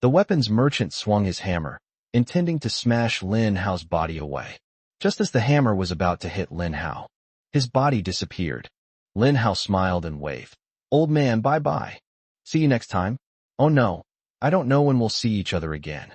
The weapons merchant swung his hammer, intending to smash Lin Hao's body away. Just as the hammer was about to hit Lin Hao, his body disappeared. Lin Hao smiled and waved. Old man, bye-bye. See you next time. Oh no, I don't know when we'll see each other again.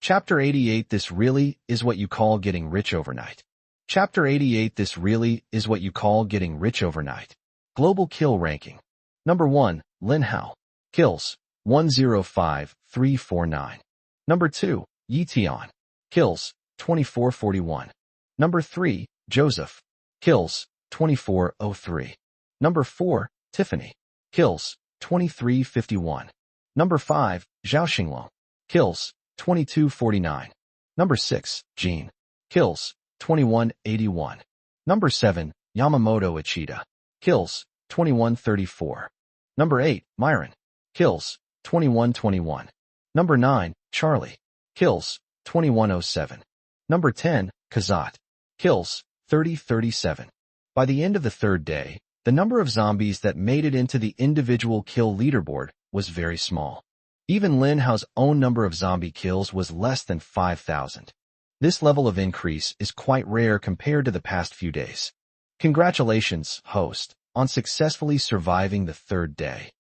Chapter 88 This really is what you call getting rich overnight. Chapter 88 This really is what you call getting rich overnight. Global kill ranking. Number 1, Lin Hao. Kills, 105,349. Number 2, Yi Tian. Kills, 2441. Number 3, Joseph. Kills, 2403. Number 4, Tiffany. Kills, 2351. Number 5, Zhao Xinglong. Kills, 2249. Number 6, Jean. Kills, 2181. Number 7, Yamamoto Ichida. Kills, 2134. Number 8, Myron. Kills, 2121. Number 9, Charlie. Kills, 2107. Number 10, Kazat. Kills, 3037. By the end of the third day, the number of zombies that made it into the individual kill leaderboard was very small. Even Lin Hao's own number of zombie kills was less than 5,000. This level of increase is quite rare compared to the past few days. Congratulations, host, on successfully surviving the third day.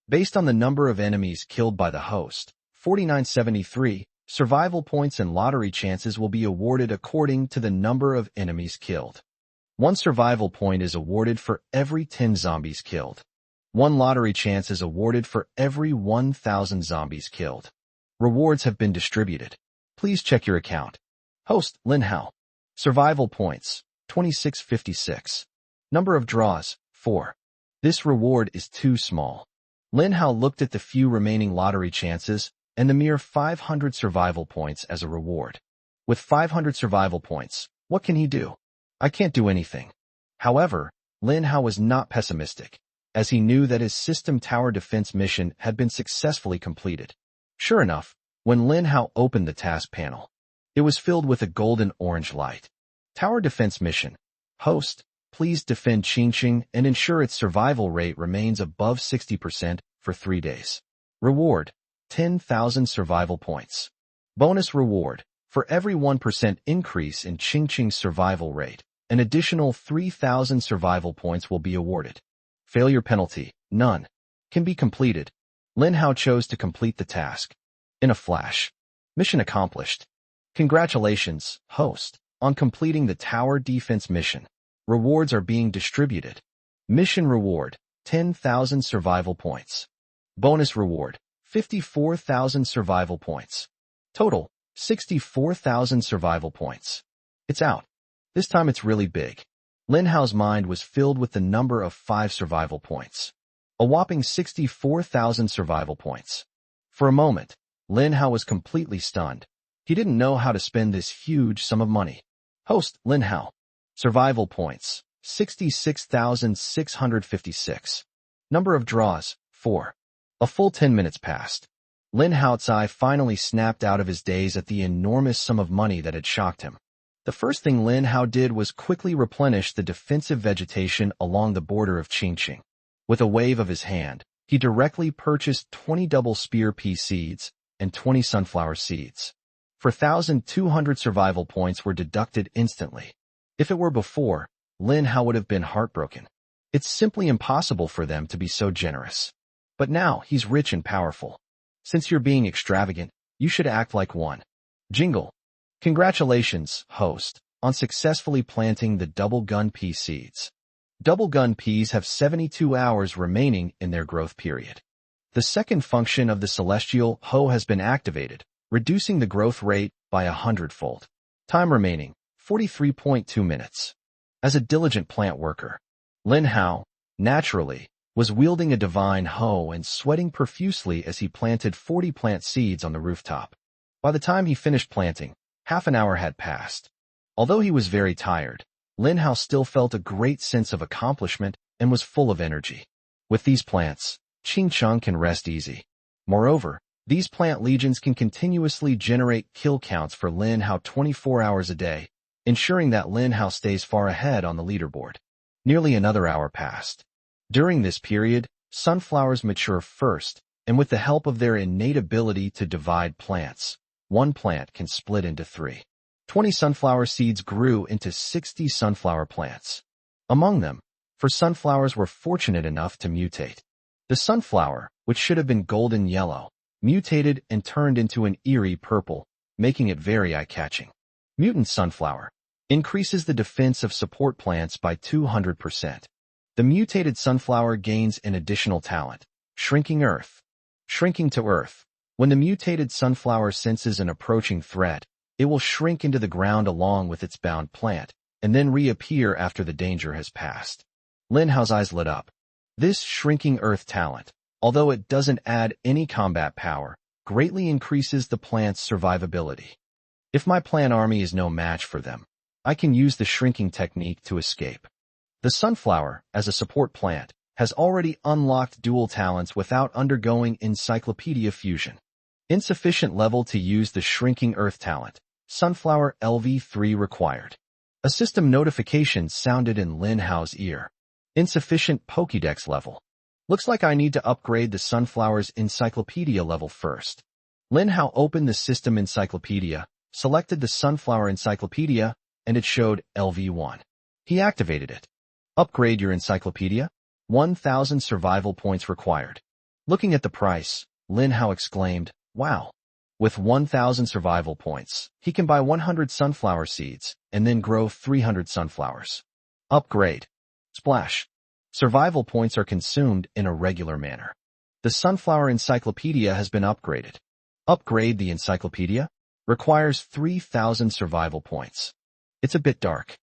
Based on the number of enemies killed by the host, 4973, survival points and lottery chances will be awarded according to the number of enemies killed. 1 survival point is awarded for every 10 zombies killed. 1 lottery chance is awarded for every 1,000 zombies killed. Rewards have been distributed. Please check your account. Host, Lin Hao. Survival points, 2656. Number of draws, 4. This reward is too small. Lin Hao looked at the few remaining lottery chances and the mere 500 survival points as a reward. With 500 survival points, what can he do? I can't do anything. However, Lin Hao was not pessimistic, as he knew that his system tower defense mission had been successfully completed. Sure enough, when Lin Hao opened the task panel, it was filled with a golden-orange light. Tower defense mission. Host, please defend Qingqing and ensure its survival rate remains above 60% for 3 days. Reward, 10,000 survival points. Bonus reward, for every 1% increase in Qingqing's survival rate, an additional 3,000 survival points will be awarded. Failure penalty, none. Can be completed. Lin Hao chose to complete the task. In a flash. Mission accomplished. Congratulations, host, on completing the tower defense mission. Rewards are being distributed. Mission reward, 10,000 survival points. Bonus reward, 54,000 survival points. Total, 64,000 survival points. It's out. This time it's really big. Lin Hao's mind was filled with the number of 5 survival points. A whopping 64,000 survival points. For a moment, Lin Hao was completely stunned. He didn't know how to spend this huge sum of money. Host, Lin Hao. Survival points, 66,656. Number of draws, 4. A full 10 minutes passed. Lin Hao's eye finally snapped out of his daze at the enormous sum of money that had shocked him. The first thing Lin Hao did was quickly replenish the defensive vegetation along the border of Qingqing. With a wave of his hand, he directly purchased 20 double spear pea seeds and 20 sunflower seeds. 4,200 survival points were deducted instantly. If it were before, Lin Hao would have been heartbroken. It's simply impossible for them to be so generous. But now he's rich and powerful. Since you're being extravagant, you should act like one. Jingle. Congratulations, host, on successfully planting the double gun pea seeds. Double gun peas have 72 hours remaining in their growth period. The second function of the celestial hoe has been activated, reducing the growth rate by 100-fold. Time remaining, 43.2 minutes. As a diligent plant worker, Lin Hao, naturally, was wielding a divine hoe and sweating profusely as he planted 40 plant seeds on the rooftop. By the time he finished planting, half an hour had passed. Although he was very tired, Lin Hao still felt a great sense of accomplishment and was full of energy. With these plants, Qingqing can rest easy. Moreover, these plant legions can continuously generate kill counts for Lin Hao 24 hours a day, ensuring that Lin Hao stays far ahead on the leaderboard. Nearly another hour passed. During this period, sunflowers mature first, and with the help of their innate ability to divide plants, one plant can split into 3. 20 sunflower seeds grew into 60 sunflower plants. Among them, 4 sunflowers were fortunate enough to mutate. The sunflower, which should have been golden yellow, mutated and turned into an eerie purple, making it very eye-catching. Mutant sunflower increases the defense of support plants by 200%. The mutated sunflower gains an additional talent, shrinking earth. Shrinking to earth. When the mutated sunflower senses an approaching threat, it will shrink into the ground along with its bound plant, and then reappear after the danger has passed. Lin Hao's eyes lit up. This shrinking earth talent, although it doesn't add any combat power, greatly increases the plant's survivability. If my plant army is no match for them, I can use the shrinking technique to escape. The sunflower, as a support plant, has already unlocked dual talents without undergoing encyclopedia fusion. Insufficient level to use the shrinking earth talent. Sunflower LV3 required. A system notification sounded in Lin Hao's ear. Insufficient Pokédex level. Looks like I need to upgrade the sunflower's encyclopedia level first. Lin Hao opened the system encyclopedia, selected the sunflower encyclopedia, and it showed LV1. He activated it. Upgrade your encyclopedia. 1,000 survival points required. Looking at the price, Lin Hao exclaimed, "Wow." With 1,000 survival points, he can buy 100 sunflower seeds and then grow 300 sunflowers. Upgrade. Splash. Survival points are consumed in a regular manner. The sunflower encyclopedia has been upgraded. Upgrade the encyclopedia. Requires 3,000 survival points. It's a bit dark.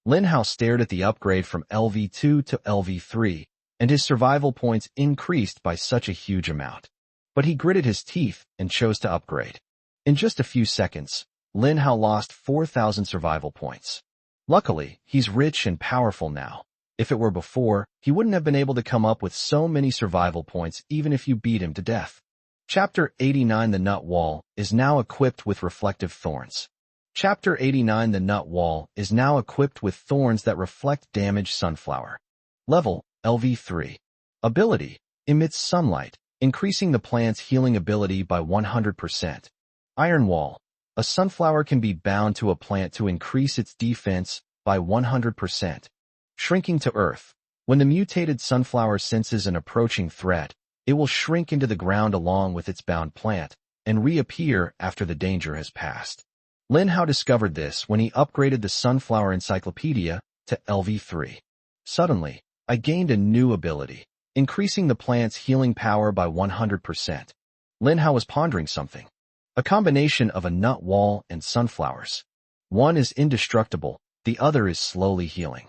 Lin Hao stared at the upgrade from LV2 to LV3, and his survival points increased by such a huge amount. But he gritted his teeth and chose to upgrade. In just a few seconds, Lin Hao lost 4,000 survival points. Luckily, he's rich and powerful now. If it were before, he wouldn't have been able to come up with so many survival points even if you beat him to death. Chapter 89 The Nut Wall is now equipped with reflective thorns. Chapter 89 The Nut Wall is now equipped with thorns that reflect damage sunflower. Level, LV3. Ability, emits sunlight, increasing the plant's healing ability by 100%. Iron Wall. A sunflower can be bound to a plant to increase its defense by 100%. Shrinking to earth. When the mutated sunflower senses an approaching threat, it will shrink into the ground along with its bound plant and reappear after the danger has passed. Lin Hao discovered this when he upgraded the sunflower encyclopedia to LV3. Suddenly, I gained a new ability, increasing the plant's healing power by 100%. Lin Hao was pondering something. A combination of a nut wall and sunflowers. One is indestructible, the other is slowly healing.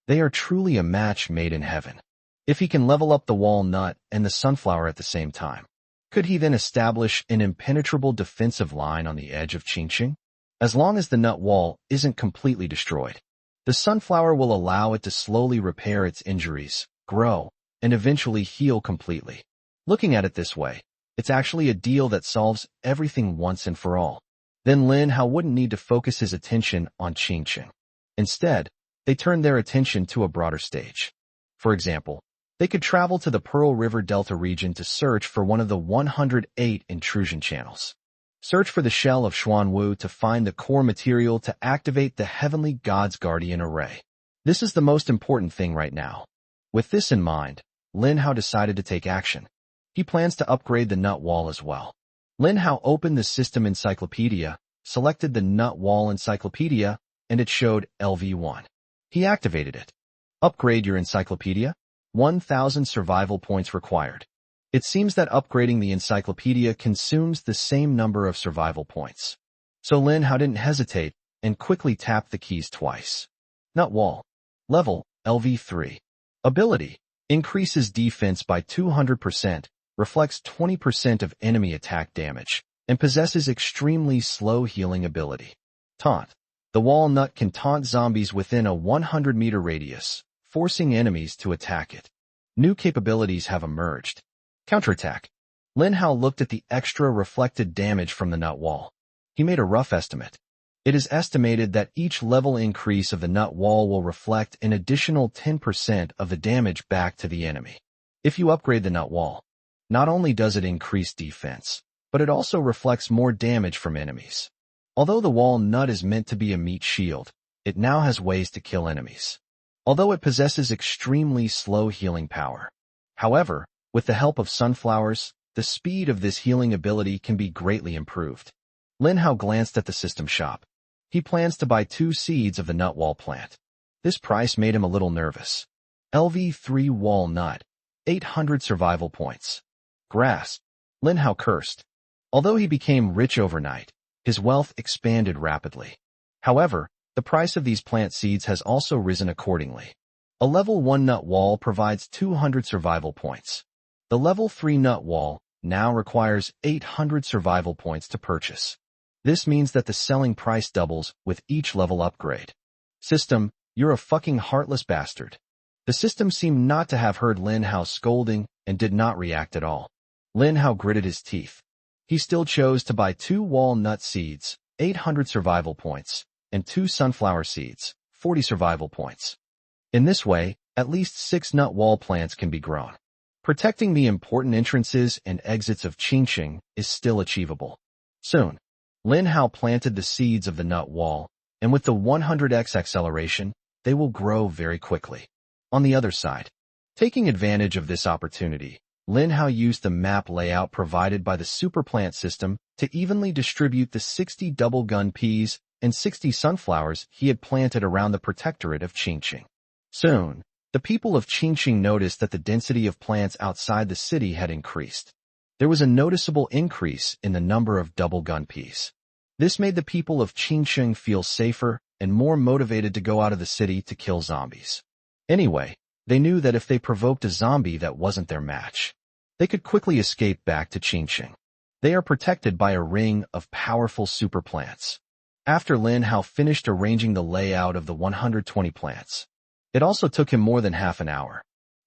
They are truly a match made in heaven. If he can level up the walnut and the sunflower at the same time, could he then establish an impenetrable defensive line on the edge of Qingqing? As long as the nut wall isn't completely destroyed, the sunflower will allow it to slowly repair its injuries, grow, and eventually heal completely. Looking at it this way, it's actually a deal that solves everything once and for all. Then Lin Hao wouldn't need to focus his attention on Qingqing. Instead, they turned their attention to a broader stage. For example, they could travel to the Pearl River Delta region to search for one of the 108 intrusion channels. Search for the shell of Xuanwu to find the core material to activate the Heavenly God's Guardian Array. This is the most important thing right now. With this in mind, Lin Hao decided to take action. He plans to upgrade the nut wall as well. Lin Hao opened the system encyclopedia, selected the nut wall encyclopedia, and it showed LV1. He activated it. Upgrade your encyclopedia. 1,000 survival points required. It seems that upgrading the encyclopedia consumes the same number of survival points. So Lin Hao didn't hesitate and quickly tapped the keys twice. Nut wall. Level, LV3. Ability, increases defense by 200%, reflects 20% of enemy attack damage, and possesses extremely slow healing ability. Taunt. The walnut can taunt zombies within a 100-meter radius, forcing enemies to attack it. New capabilities have emerged. Counterattack. Lin Hao looked at the extra reflected damage from the nut wall. He made a rough estimate. It is estimated that each level increase of the nut wall will reflect an additional 10% of the damage back to the enemy. If you upgrade the nut wall, not only does it increase defense, but it also reflects more damage from enemies. Although the walnut is meant to be a meat shield, it now has ways to kill enemies. Although it possesses extremely slow healing power. However, with the help of sunflowers, the speed of this healing ability can be greatly improved. Lin Hao glanced at the system shop. He plans to buy 2 seeds of the nut wall plant. This price made him a little nervous. LV3 walnut. 800 survival points. Grass. Lin Hao cursed. Although he became rich overnight, his wealth expanded rapidly. However, the price of these plant seeds has also risen accordingly. A level 1 nut wall provides 200 survival points. The level 3 nut wall now requires 800 survival points to purchase. This means that the selling price doubles with each level upgrade. System, you're a fucking heartless bastard. The system seemed not to have heard Lin Hao's scolding and did not react at all. Lin Hao gritted his teeth. He still chose to buy 2 walnut seeds, 800 survival points, and 2 sunflower seeds, 40 survival points. In this way, at least 6 nut wall plants can be grown. Protecting the important entrances and exits of Qingqing is still achievable. Soon, Lin Hao planted the seeds of the nut wall, and with the 100x acceleration, they will grow very quickly. On the other side, taking advantage of this opportunity, Lin Hao used the map layout provided by the superplant system to evenly distribute the 60 double gun peas and 60 sunflowers he had planted around the protectorate of Qingqing. Soon, the people of Qingqing noticed that the density of plants outside the city had increased. There was a noticeable increase in the number of double gun peas. This made the people of Qingqing feel safer and more motivated to go out of the city to kill zombies. Anyway, they knew that if they provoked a zombie that wasn't their match, they could quickly escape back to Qingqing. They are protected by a ring of powerful super plants. After Lin Hao finished arranging the layout of the 120 plants, it also took him more than half an hour.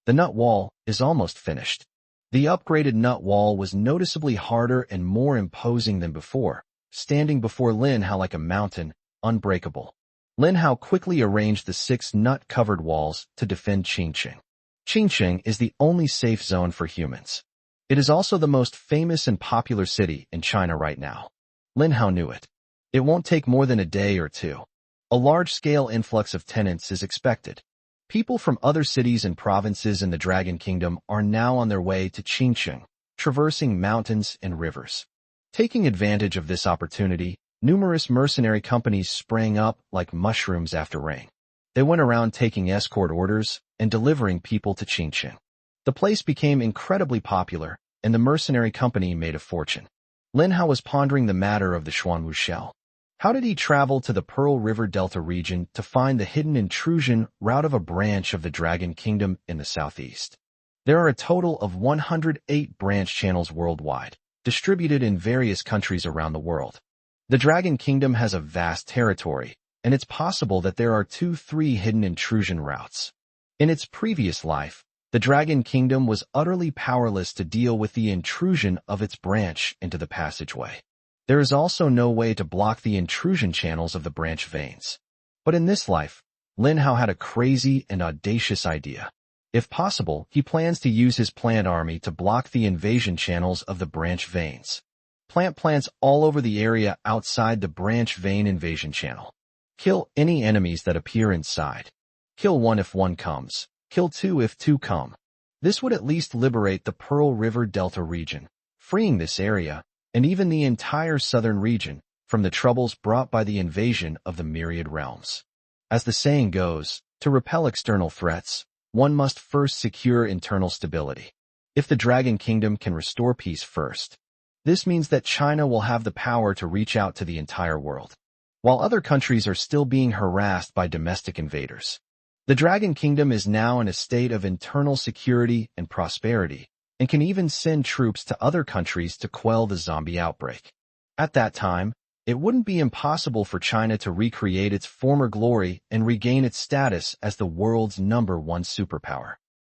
The nut wall is almost finished. The upgraded nut wall was noticeably harder and more imposing than before, standing before Lin Hao like a mountain, unbreakable. Lin Hao quickly arranged the 6 nut-covered walls to defend Qingqing. Qingqing is the only safe zone for humans. It is also the most famous and popular city in China right now. Lin Hao knew it. It won't take more than a day or two. A large-scale influx of tenants is expected. People from other cities and provinces in the Dragon Kingdom are now on their way to Qingqing, traversing mountains and rivers. Taking advantage of this opportunity, numerous mercenary companies sprang up like mushrooms after rain. They went around taking escort orders and delivering people to Qingqing. The place became incredibly popular, and the mercenary company made a fortune. Lin Hao was pondering the matter of the Xuanwu shell. How did he travel to the Pearl River Delta region to find the hidden intrusion route of a branch of the Dragon Kingdom in the southeast? There are a total of 108 branch channels worldwide, distributed in various countries around the world. The Dragon Kingdom has a vast territory, and it's possible that there are 2-3 hidden intrusion routes. In its previous life, the Dragon Kingdom was utterly powerless to deal with the intrusion of its branch into the passageway. There is also no way to block the intrusion channels of the branch veins. But in this life, Lin Hao had a crazy and audacious idea. If possible, he plans to use his plant army to block the invasion channels of the branch veins. Plant plants all over the area outside the branch vein invasion channel. Kill any enemies that appear inside. Kill 1 if 1 comes. Kill 2 if 2 come. This would at least liberate the Pearl River Delta region, freeing this area, and even the entire southern region, from the troubles brought by the invasion of the myriad realms. As the saying goes, to repel external threats, one must first secure internal stability. If the Dragon Kingdom can restore peace first, this means that China will have the power to reach out to the entire world, while other countries are still being harassed by domestic invaders. The Dragon Kingdom is now in a state of internal security and prosperity, and can even send troops to other countries to quell the zombie outbreak. At that time, it wouldn't be impossible for China to recreate its former glory and regain its status as the world's #1 superpower.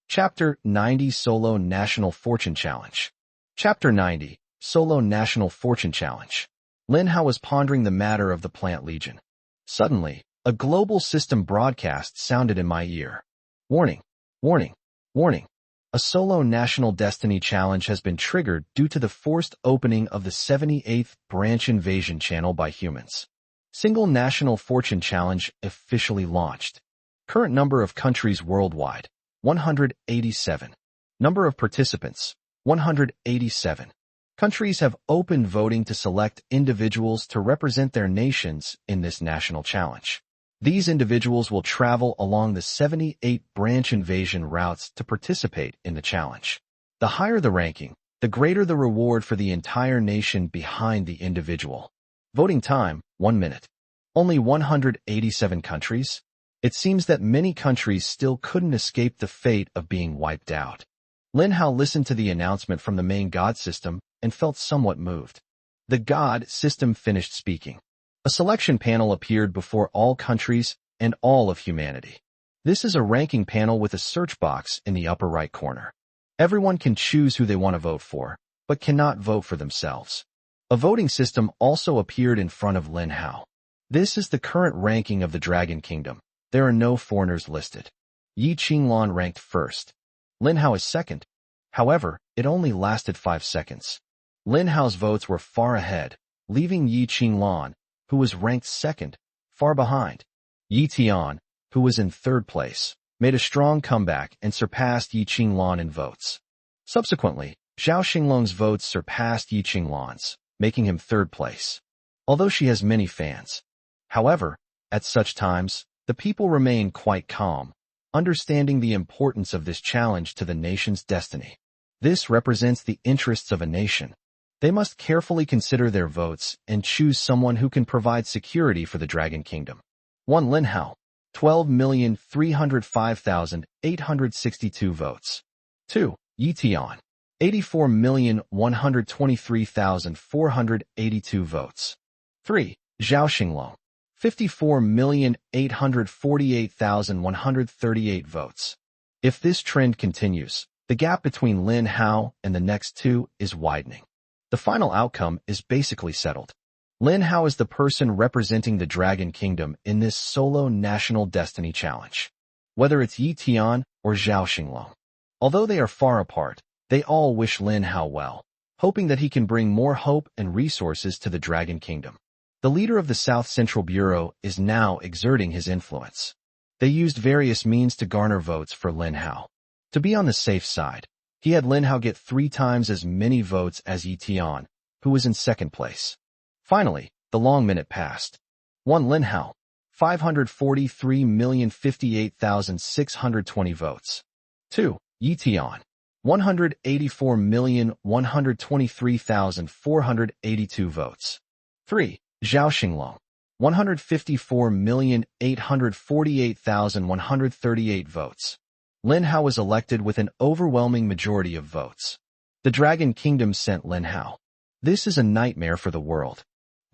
Chapter 90 Solo National Fortune Challenge. Chapter 90 Solo National Fortune Challenge. Lin Hao was pondering the matter of the Plant Legion. Suddenly, a global system broadcast sounded in my ear. Warning! Warning! Warning! A solo national destiny challenge has been triggered due to the forced opening of the 78th branch invasion channel by humans. Single national fortune challenge officially launched. Current number of countries worldwide, 187. Number of participants, 187. Countries have opened voting to select individuals to represent their nations in this national challenge. These individuals will travel along the 78 branch invasion routes to participate in the challenge. The higher the ranking, the greater the reward for the entire nation behind the individual. Voting time, 1 minute. Only 187 countries? It seems that many countries still couldn't escape the fate of being wiped out. Lin Hao listened to the announcement from the main god system and felt somewhat moved. The god system finished speaking. A selection panel appeared before all countries and all of humanity. This is a ranking panel with a search box in the upper right corner. Everyone can choose who they want to vote for, but cannot vote for themselves. A voting system also appeared in front of Lin Hao. This is the current ranking of the Dragon Kingdom. There are no foreigners listed. Yi Qinglan ranked first. Lin Hao is second. However, it only lasted 5 seconds. Lin Hao's votes were far ahead, leaving Yi Qinglan, who was ranked second, far behind. Yi Tian, who was in third place, made a strong comeback and surpassed Yi Qinglan in votes. Subsequently, Zhao Xinglong's votes surpassed Yi Qinglan's, making him third place. Although she has many fans. However, at such times, the people remain quite calm, understanding the importance of this challenge to the nation's destiny. This represents the interests of a nation. They must carefully consider their votes and choose someone who can provide security for the Dragon Kingdom. 1. Lin Hao, 12,305,862 votes. 2. Yi Tian, 84,123,482 votes. 3. Zhao Xinglong, 54,848,138 votes. If this trend continues, the gap between Lin Hao and the next two is widening. The final outcome is basically settled. Lin Hao is the person representing the Dragon Kingdom in this solo national destiny challenge. Whether it's Yi Tian or Zhao Xinglong. Although they are far apart, they all wish Lin Hao well, hoping that he can bring more hope and resources to the Dragon Kingdom. The leader of the South Central Bureau is now exerting his influence. They used various means to garner votes for Lin Hao. To be on the safe side, he had Lin Hao get 3 times as many votes as Yi Tian, who was in second place. Finally, the long minute passed. 1. Lin Hao, 543,058,620 votes. 2. Yi Tian, 184,123,482 votes. 3. Zhao Xinglong, 154,848,138 votes. Lin Hao was elected with an overwhelming majority of votes. The Dragon Kingdom sent Lin Hao. This is a nightmare for the world.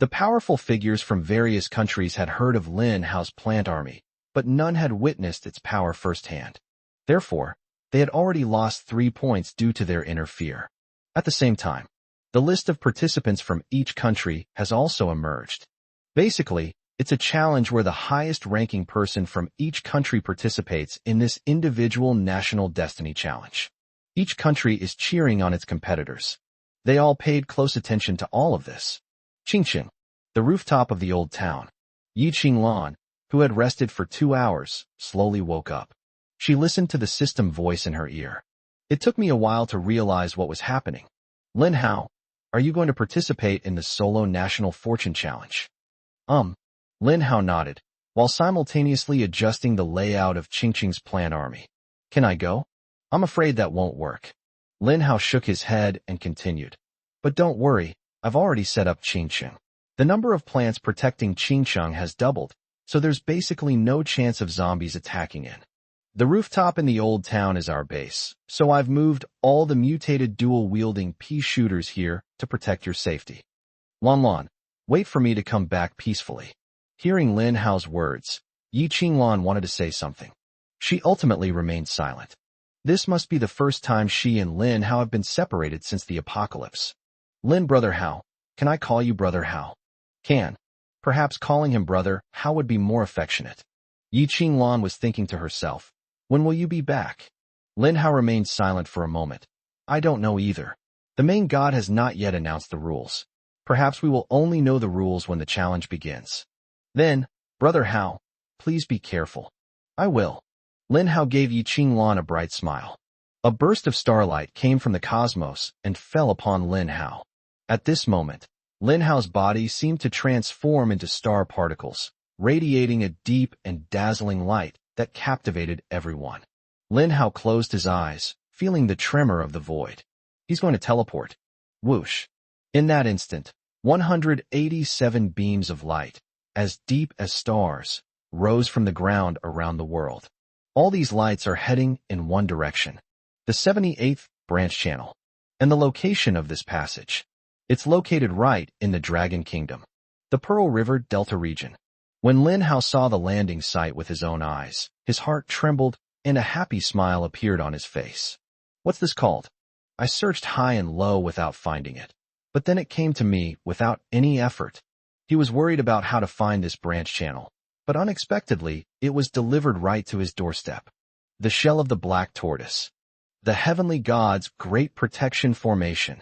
The powerful figures from various countries had heard of Lin Hao's plant army, but none had witnessed its power firsthand. Therefore, they had already lost 3 points due to their inner fear. At the same time, the list of participants from each country has also emerged. Basically, it's a challenge where the highest-ranking person from each country participates in this individual national destiny challenge. Each country is cheering on its competitors. They all paid close attention to all of this. Qingqing, the rooftop of the old town. Yi Qinglan, who had rested for 2 hours, slowly woke up. She listened to the system voice in her ear. It took me a while to realize what was happening. Lin Hao, are you going to participate in the solo national fortune challenge? Lin Hao nodded, while simultaneously adjusting the layout of Qingqing's plant army. Can I go? I'm afraid that won't work. Lin Hao shook his head and continued. But don't worry, I've already set up Qingqing. The number of plants protecting Qingqing has doubled, so there's basically no chance of zombies attacking it. The rooftop in the old town is our base, so I've moved all the mutated dual-wielding pea shooters here to protect your safety. Lan, wait for me to come back peacefully. Hearing Lin Hao's words, Yi Qinglan wanted to say something. She ultimately remained silent. This must be the first time she and Lin Hao have been separated since the apocalypse. Lin Brother Hao, can I call you Brother Hao? Can. Perhaps calling him Brother Hao would be more affectionate. Yi Qinglan was thinking to herself. When will you be back? Lin Hao remained silent for a moment. I don't know either. The main god has not yet announced the rules. Perhaps we will only know the rules when the challenge begins. Then, Brother Hao, please be careful. I will. Lin Hao gave Yi Qinglan a bright smile. A burst of starlight came from the cosmos and fell upon Lin Hao. At this moment, Lin Hao's body seemed to transform into star particles, radiating a deep and dazzling light that captivated everyone. Lin Hao closed his eyes, feeling the tremor of the void. He's going to teleport. Whoosh. In that instant, 187 beams of light, as deep as stars, rose from the ground around the world. All these lights are heading in one direction, the 78th branch channel. And the location of this passage. It's located right in the Dragon Kingdom, the Pearl River Delta region. When Lin Hao saw the landing site with his own eyes, his heart trembled and a happy smile appeared on his face. What's this called? I searched high and low without finding it, but then it came to me without any effort. He was worried about how to find this branch channel, but unexpectedly, it was delivered right to his doorstep. The shell of the black tortoise. The heavenly god's great protection formation.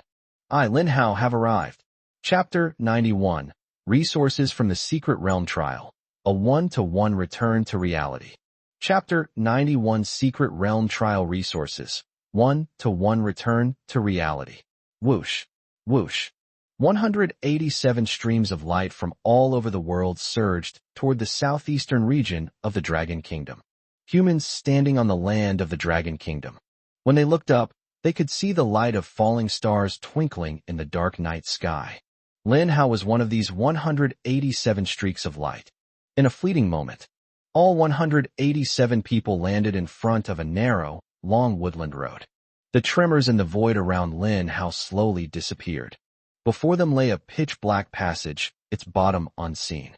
I, Lin Hao, have arrived. Chapter 91. Resources from the Secret Realm Trial. A 1-to-1 return to reality. Chapter 91. Secret Realm Trial Resources. 1-to-1 return to reality. Whoosh. Whoosh. 187 streams of light from all over the world surged toward the southeastern region of the Dragon Kingdom. Humans standing on the land of the Dragon Kingdom. When they looked up, they could see the light of falling stars twinkling in the dark night sky. Lin Hao was one of these 187 streaks of light. In a fleeting moment, all 187 people landed in front of a narrow, long woodland road. The tremors in the void around Lin Hao slowly disappeared. Before them lay a pitch-black passage, its bottom unseen.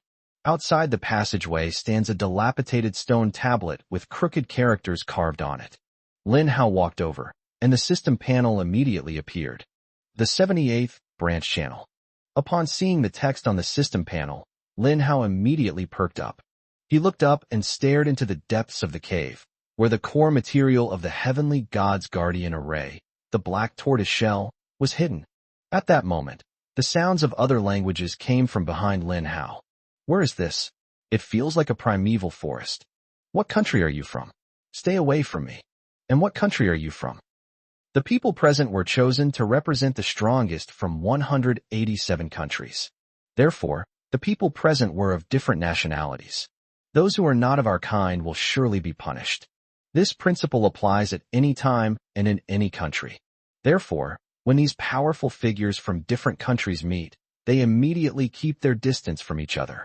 Outside the passageway stands a dilapidated stone tablet with crooked characters carved on it. Lin Hao walked over, and the system panel immediately appeared. The 78th branch channel. Upon seeing the text on the system panel, Lin Hao immediately perked up. He looked up and stared into the depths of the cave, where the core material of the heavenly god's guardian array, the black tortoise shell, was hidden. At that moment, the sounds of other languages came from behind Lin Hao. Where is this? It feels like a primeval forest. What country are you from? Stay away from me. And what country are you from? The people present were chosen to represent the strongest from 187 countries. Therefore, the people present were of different nationalities. Those who are not of our kind will surely be punished. This principle applies at any time and in any country. Therefore, when these powerful figures from different countries meet, they immediately keep their distance from each other.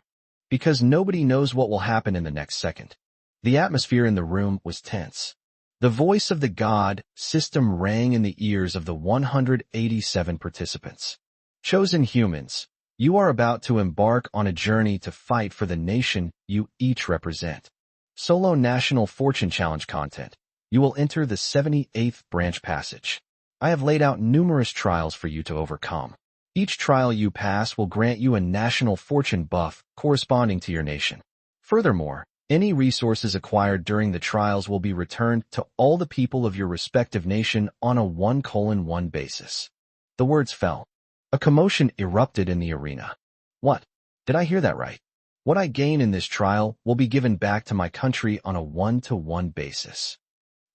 Because nobody knows what will happen in the next second. The atmosphere in the room was tense. The voice of the God system rang in the ears of the 187 participants. Chosen humans, you are about to embark on a journey to fight for the nation you each represent. Solo National Fortune Challenge content. You will enter the 78th branch passage. I have laid out numerous trials for you to overcome. Each trial you pass will grant you a national fortune buff corresponding to your nation. Furthermore, any resources acquired during the trials will be returned to all the people of your respective nation on a 1:1 basis. The words fell. A commotion erupted in the arena. What? Did I hear that right? What I gain in this trial will be given back to my country on a 1:1 basis.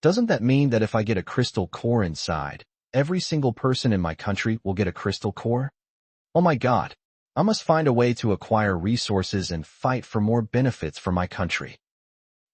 Doesn't that mean that if I get a crystal core inside, every single person in my country will get a crystal core? Oh my God. I must find a way to acquire resources and fight for more benefits for my country.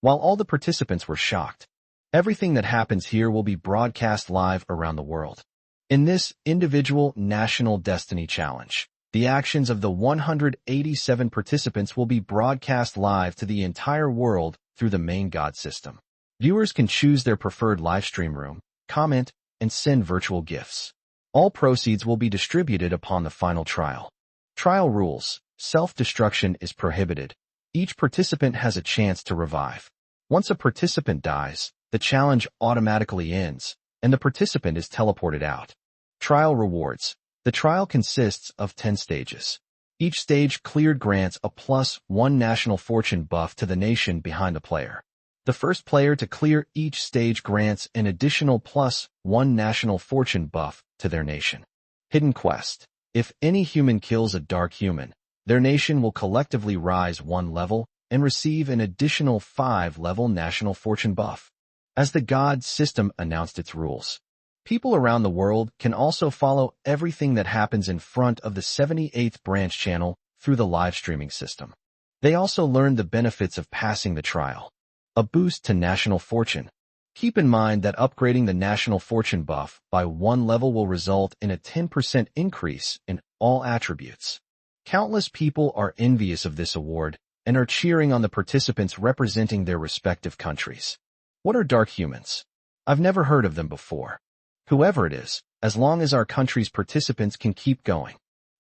While all the participants were shocked, everything that happens here will be broadcast live around the world. In this individual national destiny challenge, the actions of the 187 participants will be broadcast live to the entire world through the main God system. Viewers can choose their preferred livestream room, comment, and send virtual gifts. All proceeds will be distributed upon the final trial. Trial rules. Self-destruction is prohibited. Each participant has a chance to revive. Once a participant dies, the challenge automatically ends, and the participant is teleported out. Trial rewards. The trial consists of 10 stages. Each stage cleared grants a +1 national fortune buff to the nation behind the player. The first player to clear each stage grants an additional +1 national fortune buff to their nation. Hidden quest. If any human kills a dark human, their nation will collectively rise 1 level and receive an additional 5-level national fortune buff. As the God system announced its rules, people around the world can also follow everything that happens in front of the 78th branch channel through the live streaming system. They also learn the benefits of passing the trial. A boost to national fortune. Keep in mind that upgrading the national fortune buff by 1 level will result in a 10% increase in all attributes. Countless people are envious of this award and are cheering on the participants representing their respective countries. What are dark humans? I've never heard of them before. Whoever it is, as long as our country's participants can keep going.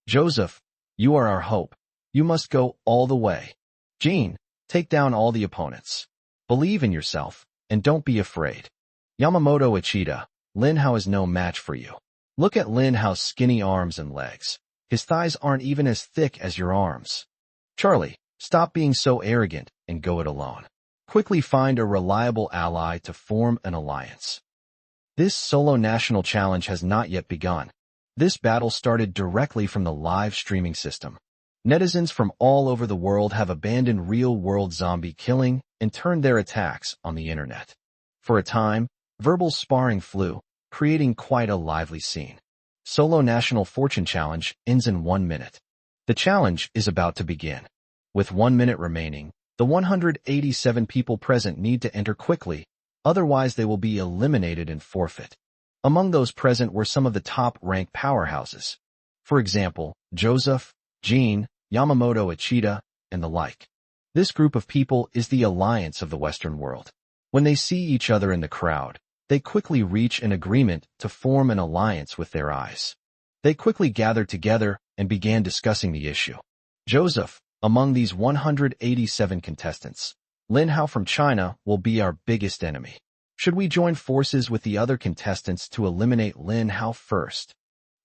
Joseph, you are our hope. You must go all the way. Jean, take down all the opponents. Believe in yourself, and don't be afraid. Yamamoto Ichida, Lin Hao is no match for you. Look at Lin Hao's skinny arms and legs. His thighs aren't even as thick as your arms. Charlie, stop being so arrogant and go it alone. Quickly find a reliable ally to form an alliance. This solo national challenge has not yet begun. This battle started directly from the live streaming system. Netizens from all over the world have abandoned real-world zombie killing and turned their attacks on the internet. For a time, verbal sparring flew, creating quite a lively scene. Solo National Fortune Challenge ends in 1 minute. The challenge is about to begin. With 1 minute remaining, the 187 people present need to enter quickly, otherwise they will be eliminated and forfeit. Among those present were some of the top-ranked powerhouses. For example, Joseph, Jean, Yamamoto Ichida, and the like. This group of people is the alliance of the Western world. When they see each other in the crowd, they quickly reach an agreement to form an alliance with their eyes. They quickly gathered together and began discussing the issue. Joseph, among these 187 contestants, Lin Hao from China will be our biggest enemy. Should we join forces with the other contestants to eliminate Lin Hao first?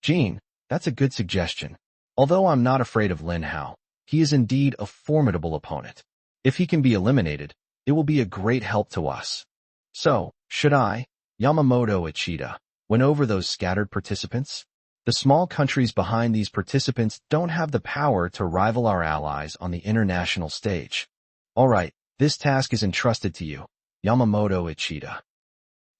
Jean, that's a good suggestion. Although I'm not afraid of Lin Hao, he is indeed a formidable opponent. If he can be eliminated, it will be a great help to us. So, should I, Yamamoto Ichida, win over those scattered participants? The small countries behind these participants don't have the power to rival our allies on the international stage. All right, this task is entrusted to you, Yamamoto Ichida.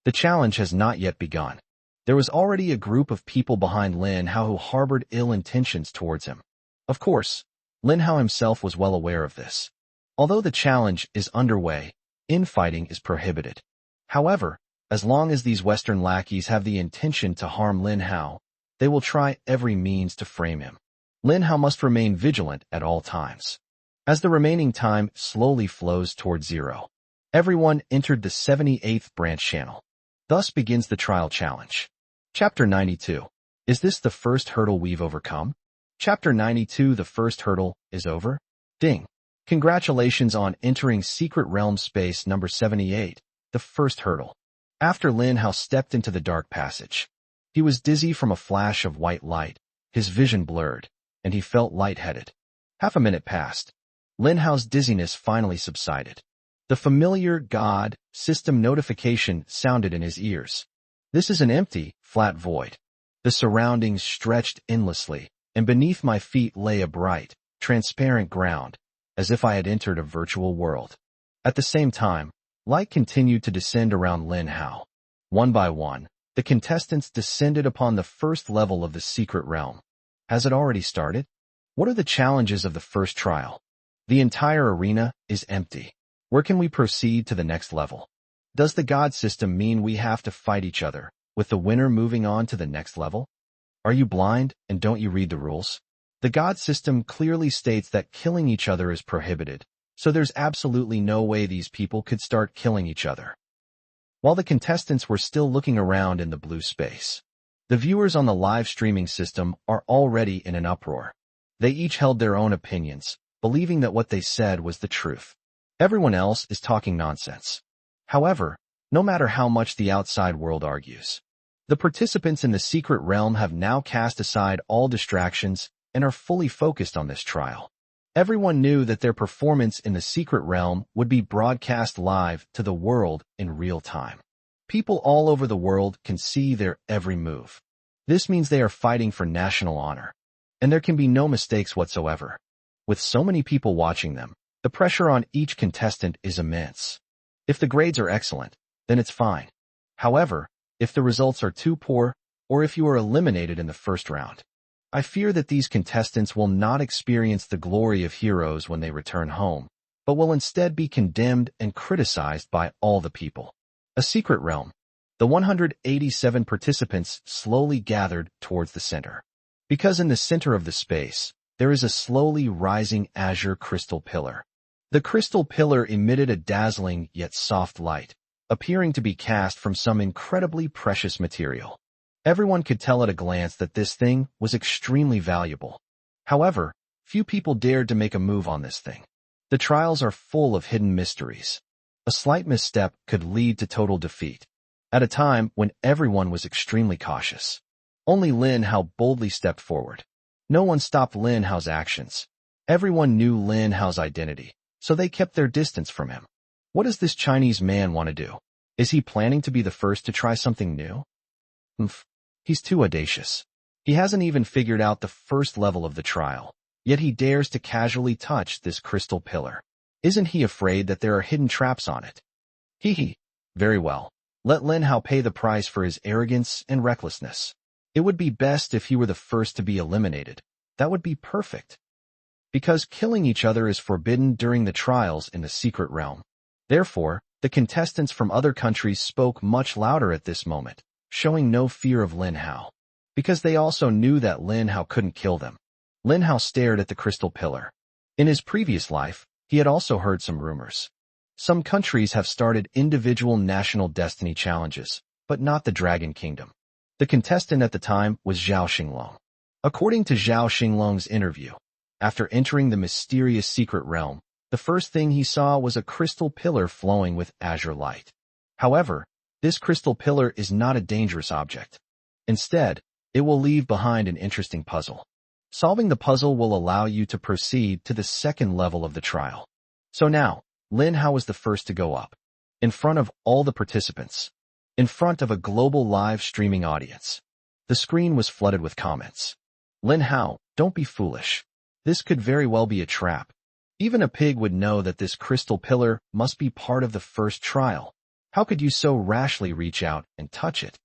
The challenge has not yet begun. There was already a group of people behind Lin Hao who harbored ill intentions towards him. Of course, Lin Hao himself was well aware of this. Although the challenge is underway, infighting is prohibited. However, as long as these Western lackeys have the intention to harm Lin Hao, they will try every means to frame him. Lin Hao must remain vigilant at all times. As the remaining time slowly flows toward zero, everyone entered the 78th branch channel. Thus begins the trial challenge. Chapter 92. Is this the first hurdle we've overcome? Chapter 92. The first hurdle is over? Ding. Congratulations on entering Secret Realm Space number 78, the first hurdle. After Lin Hao stepped into the dark passage, he was dizzy from a flash of white light, his vision blurred, and he felt lightheaded. Half a minute passed. Lin Hao's dizziness finally subsided. The familiar God system notification sounded in his ears. This is an empty, flat void. The surroundings stretched endlessly, and beneath my feet lay a bright, transparent ground, as if I had entered a virtual world. At the same time, light continued to descend around Lin Hao. One by one, the contestants descended upon the first level of the secret realm. Has it already started? What are the challenges of the first trial? The entire arena is empty. Where can we proceed to the next level? Does the God system mean we have to fight each other, with the winner moving on to the next level? Are you blind and don't you read the rules? The God system clearly states that killing each other is prohibited, so there's absolutely no way these people could start killing each other. While the contestants were still looking around in the blue space, the viewers on the live streaming system are already in an uproar. They each held their own opinions, believing that what they said was the truth. Everyone else is talking nonsense. However, no matter how much the outside world argues, the participants in the secret realm have now cast aside all distractions and are fully focused on this trial. Everyone knew that their performance in the secret realm would be broadcast live to the world in real time. People all over the world can see their every move. This means they are fighting for national honor, and there can be no mistakes whatsoever. With so many people watching them, the pressure on each contestant is immense. If the grades are excellent, then it's fine. However, if the results are too poor, or if you are eliminated in the first round, I fear that these contestants will not experience the glory of heroes when they return home, but will instead be condemned and criticized by all the people. A secret realm. The 187 participants slowly gathered towards the center. Because in the center of the space, there is a slowly rising azure crystal pillar. The crystal pillar emitted a dazzling yet soft light, appearing to be cast from some incredibly precious material. Everyone could tell at a glance that this thing was extremely valuable. However, few people dared to make a move on this thing. The trials are full of hidden mysteries. A slight misstep could lead to total defeat. At a time when everyone was extremely cautious, only Lin Hao boldly stepped forward. No one stopped Lin Hao's actions. Everyone knew Lin Hao's identity, so they kept their distance from him. What does this Chinese man want to do? Is he planning to be the first to try something new? He's too audacious. He hasn't even figured out the first level of the trial, yet he dares to casually touch this crystal pillar. Isn't he afraid that there are hidden traps on it? Very well. Let Lin Hao pay the price for his arrogance and recklessness. It would be best if he were the first to be eliminated. That would be perfect. Because killing each other is forbidden during the trials in the secret realm. Therefore, the contestants from other countries spoke much louder at this moment, showing no fear of Lin Hao. Because they also knew that Lin Hao couldn't kill them. Lin Hao stared at the crystal pillar. In his previous life, he had also heard some rumors. Some countries have started individual national destiny challenges, but not the Dragon Kingdom. The contestant at the time was Zhao Xinglong. According to Zhao Xinglong's interview, after entering the mysterious secret realm, the first thing he saw was a crystal pillar flowing with azure light. However, this crystal pillar is not a dangerous object. Instead, it will leave behind an interesting puzzle. Solving the puzzle will allow you to proceed to the second level of the trial. So now, Lin Hao was the first to go up. In front of all the participants. In front of a global live streaming audience. The screen was flooded with comments. Lin Hao, don't be foolish. This could very well be a trap. Even a pig would know that this crystal pillar must be part of the first trial. How could you so rashly reach out and touch it?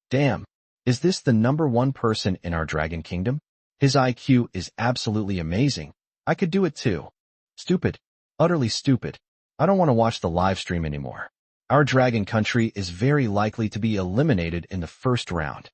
Damn, is this the #1 person in our Dragon Kingdom? His IQ is absolutely amazing. I could do it too. Stupid. Utterly stupid. I don't want to watch the live stream anymore. Our dragon country is very likely to be eliminated in the first round.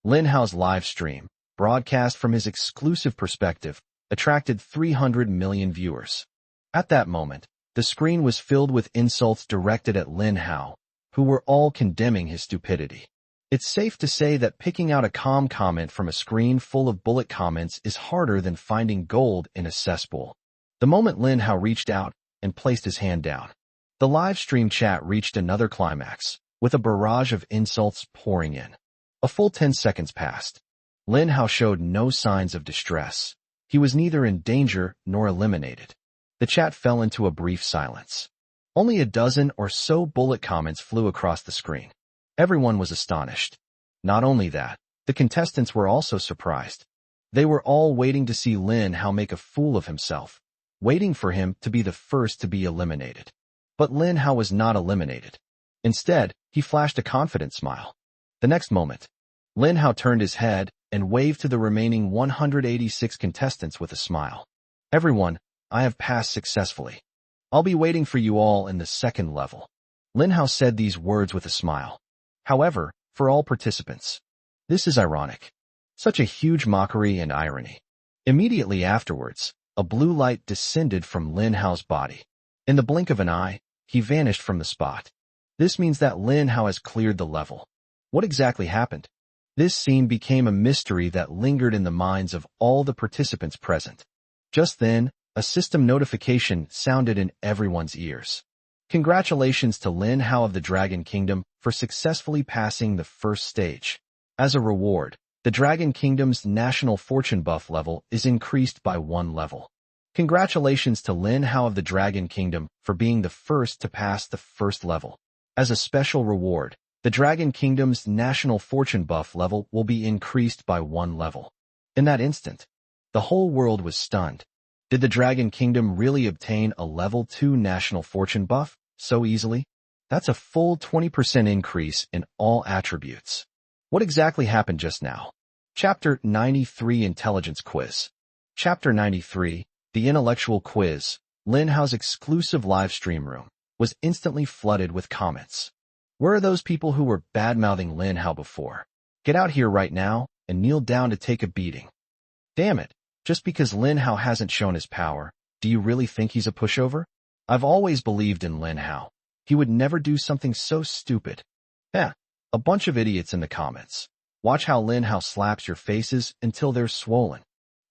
Lin Hao's live stream, broadcast from his exclusive perspective, attracted 300 million viewers. At that moment, the screen was filled with insults directed at Lin Hao, who were all condemning his stupidity. It's safe to say that picking out a calm comment from a screen full of bullet comments is harder than finding gold in a cesspool. The moment Lin Hao reached out and placed his hand down, the live stream chat reached another climax, with a barrage of insults pouring in. A full 10 seconds passed. Lin Hao showed no signs of distress. He was neither in danger nor eliminated. The chat fell into a brief silence. Only a dozen or so bullet comments flew across the screen. Everyone was astonished. Not only that, the contestants were also surprised. They were all waiting to see Lin Hao make a fool of himself, waiting for him to be the first to be eliminated. But Lin Hao was not eliminated. Instead, he flashed a confident smile. The next moment, Lin Hao turned his head and waved to the remaining 186 contestants with a smile. Everyone, I have passed successfully. I'll be waiting for you all in the second level. Lin Hao said these words with a smile. However, for all participants, this is ironic. Such a huge mockery and irony. Immediately afterwards, a blue light descended from Lin Hao's body. In the blink of an eye, he vanished from the spot. This means that Lin Hao has cleared the level. What exactly happened? This scene became a mystery that lingered in the minds of all the participants present. Just then, a system notification sounded in everyone's ears. Congratulations to Lin Hao of the Dragon Kingdom for successfully passing the first stage. As a reward, the Dragon Kingdom's national fortune buff level is increased by 1 level. Congratulations to Lin Hao of the Dragon Kingdom for being the first to pass the first level. As a special reward, the Dragon Kingdom's national fortune buff level will be increased by 1 level. In that instant, the whole world was stunned. Did the Dragon Kingdom really obtain a level 2 national fortune buff so easily? That's a full 20% increase in all attributes. What exactly happened just now? Chapter 93 Intelligence Quiz. Chapter 93, the Intellectual Quiz, Lin Hao's exclusive live stream room, was instantly flooded with comments. Where are those people who were bad-mouthing Lin Hao before? Get out here right now and kneel down to take a beating. Damn it, just because Lin Hao hasn't shown his power, do you really think he's a pushover? I've always believed in Lin Hao. He would never do something so stupid. Eh, a bunch of idiots in the comments. Watch how Lin Hao slaps your faces until they're swollen.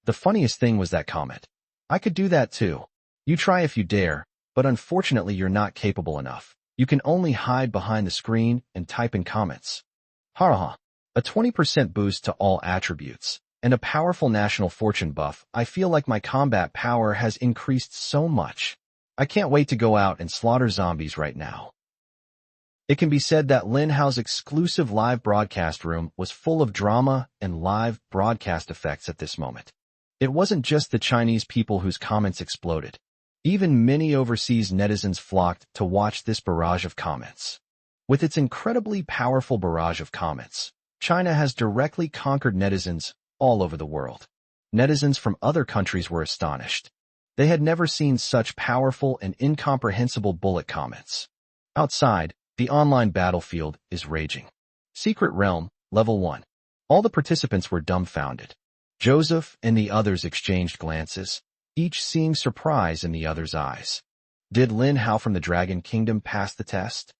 The funniest thing was that comment. I could do that too. You try if you dare, but unfortunately you're not capable enough. You can only hide behind the screen and type in comments. Haha. A 20% boost to all attributes, and a powerful national fortune buff. I feel like my combat power has increased so much. I can't wait to go out and slaughter zombies right now. It can be said that Lin Hao's exclusive live broadcast room was full of drama and live broadcast effects at this moment. It wasn't just the Chinese people whose comments exploded. Even many overseas netizens flocked to watch this barrage of comments. With its incredibly powerful barrage of comments, China has directly conquered netizens all over the world. Netizens from other countries were astonished. They had never seen such powerful and incomprehensible bullet comments. Outside, the online battlefield is raging. Secret Realm, Level 1. All the participants were dumbfounded. Joseph and the others exchanged glances, each seeing surprise in the other's eyes. Did Lin Hao from the Dragon Kingdom pass the test?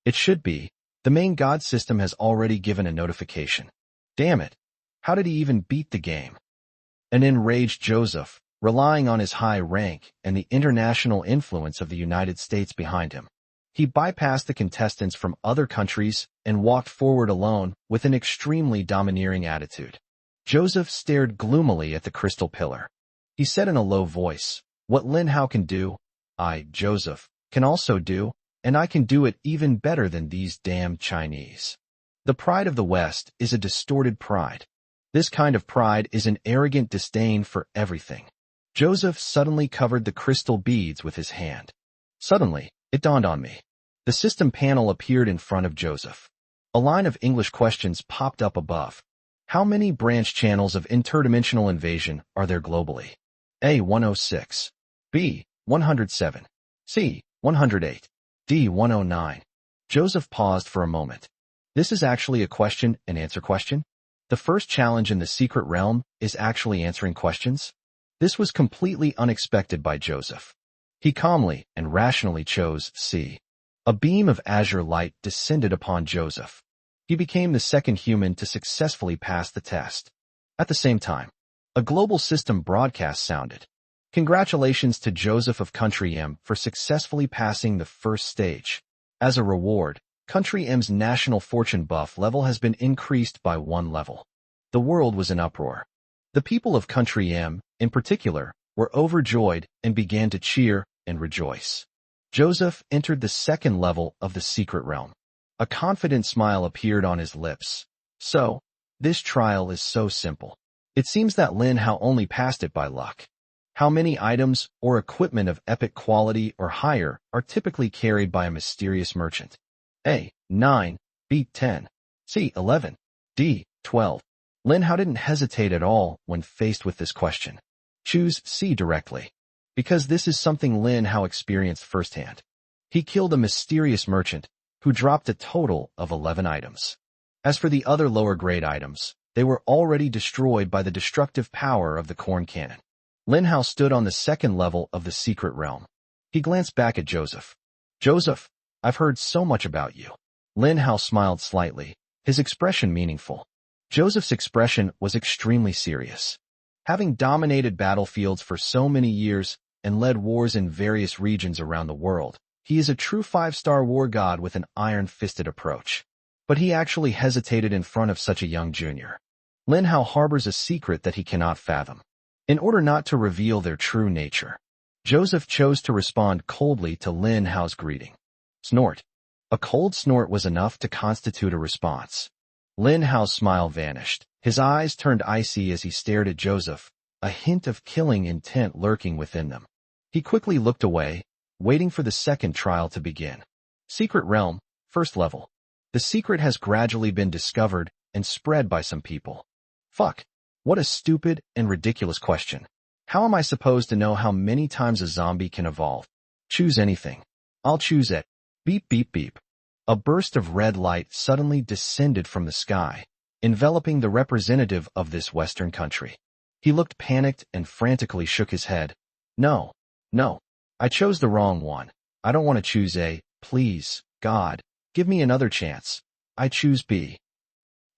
It should be. The main god system has already given a notification. Damn it. How did he even beat the game? An enraged Joseph, relying on his high rank and the international influence of the United States behind him. He bypassed the contestants from other countries and walked forward alone with an extremely domineering attitude. Joseph stared gloomily at the crystal pillar. He said in a low voice, "What Lin Hao can do, I, Joseph, can also do, and I can do it even better than these damn Chinese." The pride of the West is a distorted pride. This kind of pride is an arrogant disdain for everything. Joseph suddenly covered the crystal beads with his hand. Suddenly, it dawned on me. The system panel appeared in front of Joseph. A line of English questions popped up above. How many branch channels of interdimensional invasion are there globally? A. 106. B. 107. C. 108. D. 109. Joseph paused for a moment. This is actually a question and answer question? The first challenge in the secret realm is actually answering questions? This was completely unexpected by Joseph. He calmly and rationally chose C. A beam of azure light descended upon Joseph. He became the second human to successfully pass the test. At the same time, a global system broadcast sounded. Congratulations to Joseph of Country M for successfully passing the first stage. As a reward, Country M's national fortune buff level has been increased by 1 level. The world was in uproar. The people of Country M, in particular, were overjoyed and began to cheer and rejoice. Joseph entered the second level of the secret realm. A confident smile appeared on his lips. So, this trial is so simple. It seems that Lin Hao only passed it by luck. How many items or equipment of epic quality or higher are typically carried by a mysterious merchant? A. 9. B. 10. C. 11. D. 12. Lin Hao didn't hesitate at all when faced with this question. Choose C directly. Because this is something Lin Hao experienced firsthand. He killed a mysterious merchant who dropped a total of 11 items. As for the other lower-grade items, they were already destroyed by the destructive power of the corn cannon. Lin Hao stood on the second level of the secret realm. He glanced back at Joseph. "Joseph, I've heard so much about you." Lin Hao smiled slightly, his expression meaningful. Joseph's expression was extremely serious. Having dominated battlefields for so many years and led wars in various regions around the world, he is a true 5-star war god with an iron-fisted approach. But he actually hesitated in front of such a young junior. Lin Hao harbors a secret that he cannot fathom. In order not to reveal their true nature, Joseph chose to respond coldly to Lin Hao's greeting. Snort. A cold snort was enough to constitute a response. Lin Hao's smile vanished. His eyes turned icy as he stared at Joseph, a hint of killing intent lurking within them. He quickly looked away, waiting for the second trial to begin. Secret Realm, first level. The secret has gradually been discovered and spread by some people. Fuck. What a stupid and ridiculous question. How am I supposed to know how many times a zombie can evolve? Choose anything. I'll choose it. Beep beep beep. A burst of red light suddenly descended from the sky, enveloping the representative of this Western country. He looked panicked and frantically shook his head. No. No. I chose the wrong one. I don't want to choose A. Please, God, give me another chance. I choose B.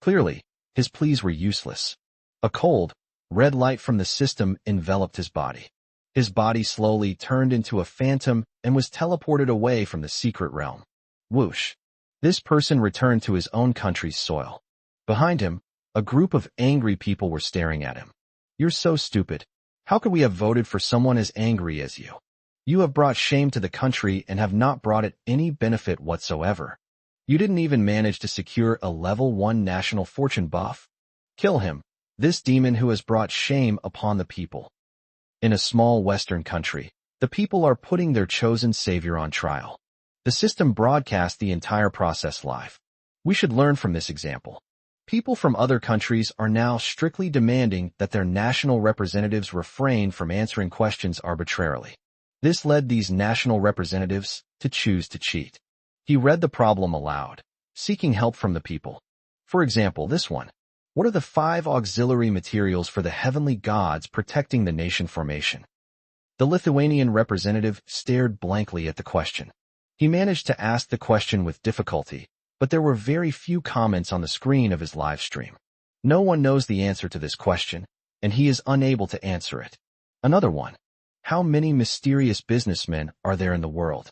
Clearly, his pleas were useless. A cold, red light from the system enveloped his body. His body slowly turned into a phantom and was teleported away from the secret realm. Whoosh. This person returned to his own country's soil. Behind him, a group of angry people were staring at him. You're so stupid. How could we have voted for someone as angry as you? You have brought shame to the country and have not brought it any benefit whatsoever. You didn't even manage to secure a level 1 national fortune buff. Kill him, this demon who has brought shame upon the people. In a small Western country, the people are putting their chosen savior on trial. The system broadcasts the entire process live. We should learn from this example. People from other countries are now strictly demanding that their national representatives refrain from answering questions arbitrarily. This led these national representatives to choose to cheat. He read the problem aloud, seeking help from the people. For example, this one. What are the 5 auxiliary materials for the heavenly gods protecting the nation formation? The Lithuanian representative stared blankly at the question. He managed to ask the question with difficulty, but there were very few comments on the screen of his live stream. No one knows the answer to this question, and he is unable to answer it. Another one. How many mysterious businessmen are there in the world?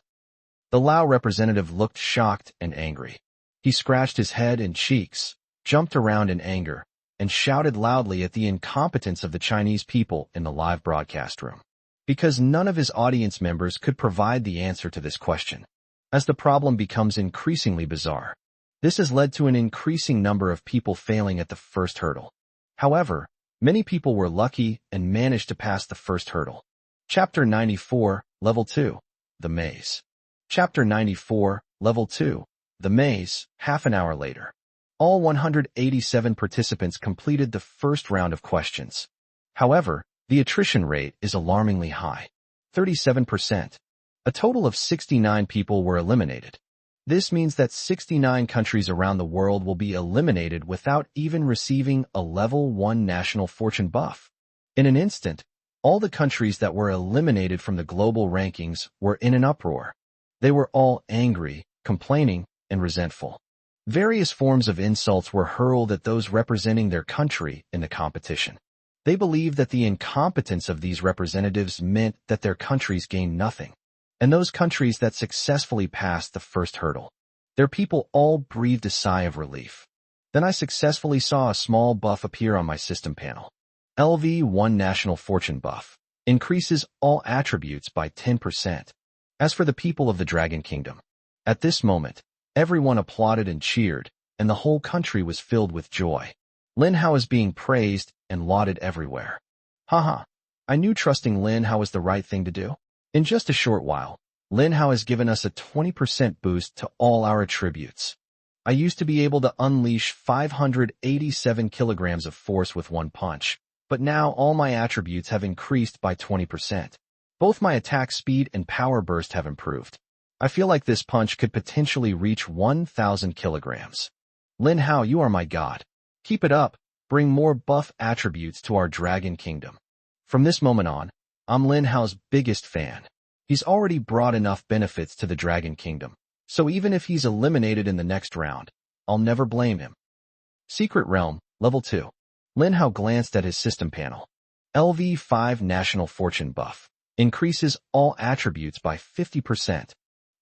The Lao representative looked shocked and angry. He scratched his head and cheeks, jumped around in anger, and shouted loudly at the incompetence of the Chinese people in the live broadcast room. Because none of his audience members could provide the answer to this question. As the problem becomes increasingly bizarre, this has led to an increasing number of people failing at the first hurdle. However, many people were lucky and managed to pass the first hurdle. Chapter 94, Level 2, The Maze. Chapter 94, Level 2, The Maze, half an hour later. All 187 participants completed the first round of questions. However, the attrition rate is alarmingly high, 37%. A total of 69 people were eliminated. This means that 69 countries around the world will be eliminated without even receiving a level 1 national fortune buff. In an instant, all the countries that were eliminated from the global rankings were in an uproar. They were all angry, complaining, and resentful. Various forms of insults were hurled at those representing their country in the competition. They believed that the incompetence of these representatives meant that their countries gained nothing. And those countries that successfully passed the first hurdle, their people all breathed a sigh of relief. Then I successfully saw a small buff appear on my system panel. LV1 National Fortune Buff increases all attributes by 10%. As for the people of the Dragon Kingdom, at this moment, everyone applauded and cheered, and the whole country was filled with joy. Lin Hao is being praised and lauded everywhere. Haha, I knew trusting Lin Hao was the right thing to do. In just a short while, Lin Hao has given us a 20% boost to all our attributes. I used to be able to unleash 587 kilograms of force with one punch, but now all my attributes have increased by 20%. Both my attack speed and power burst have improved. I feel like this punch could potentially reach 1,000 kilograms. Lin Hao, you are my god. Keep it up. Bring more buff attributes to our Dragon Kingdom. From this moment on, I'm Lin Hao's biggest fan. He's already brought enough benefits to the Dragon Kingdom, so even if he's eliminated in the next round, I'll never blame him. Secret Realm, Level 2. Lin Hao glanced at his system panel. LV5 National Fortune Buff increases all attributes by 50%.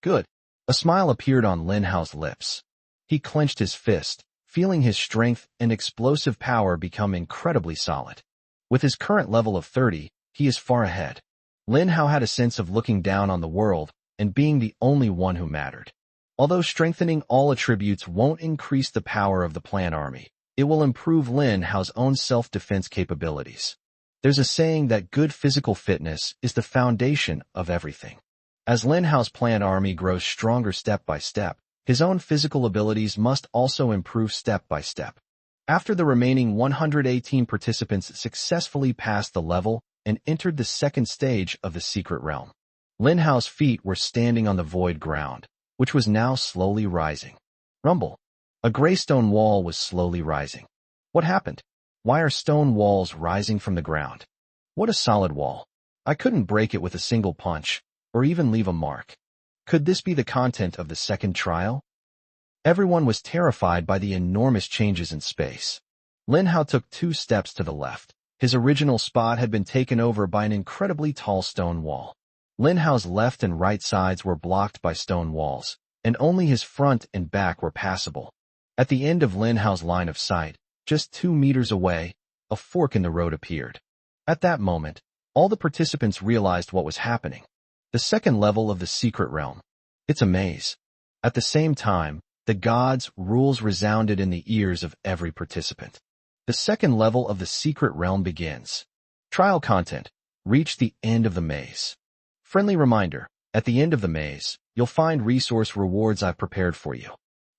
Good. A smile appeared on Lin Hao's lips. He clenched his fist, feeling his strength and explosive power become incredibly solid. With his current level of 30, he is far ahead. Lin Hao had a sense of looking down on the world and being the only one who mattered. Although strengthening all attributes won't increase the power of the Plan Army, it will improve Lin Hao's own self-defense capabilities. There's a saying that good physical fitness is the foundation of everything. As Lin Hao's Plan Army grows stronger step by step, his own physical abilities must also improve step by step. After the remaining 118 participants successfully passed the level and entered the second stage of the Secret Realm, Lin Hao's feet were standing on the void ground, which was now slowly rising. Rumble. A gray stone wall was slowly rising. What happened? Why are stone walls rising from the ground? What a solid wall. I couldn't break it with a single punch. or even leave a mark. Could this be the content of the second trial? Everyone was terrified by the enormous changes in space. Lin Hao took 2 steps to the left. His original spot had been taken over by an incredibly tall stone wall. Lin Hao's left and right sides were blocked by stone walls, and only his front and back were passable. At the end of Lin Hao's line of sight, just 2 meters away, a fork in the road appeared. At that moment, all the participants realized what was happening. The second level of the secret realm. It's a maze. At the same time, the gods' rules resounded in the ears of every participant. The second level of the secret realm begins. Trial content. Reach the end of the maze. Friendly reminder, at the end of the maze, you'll find resource rewards I've prepared for you.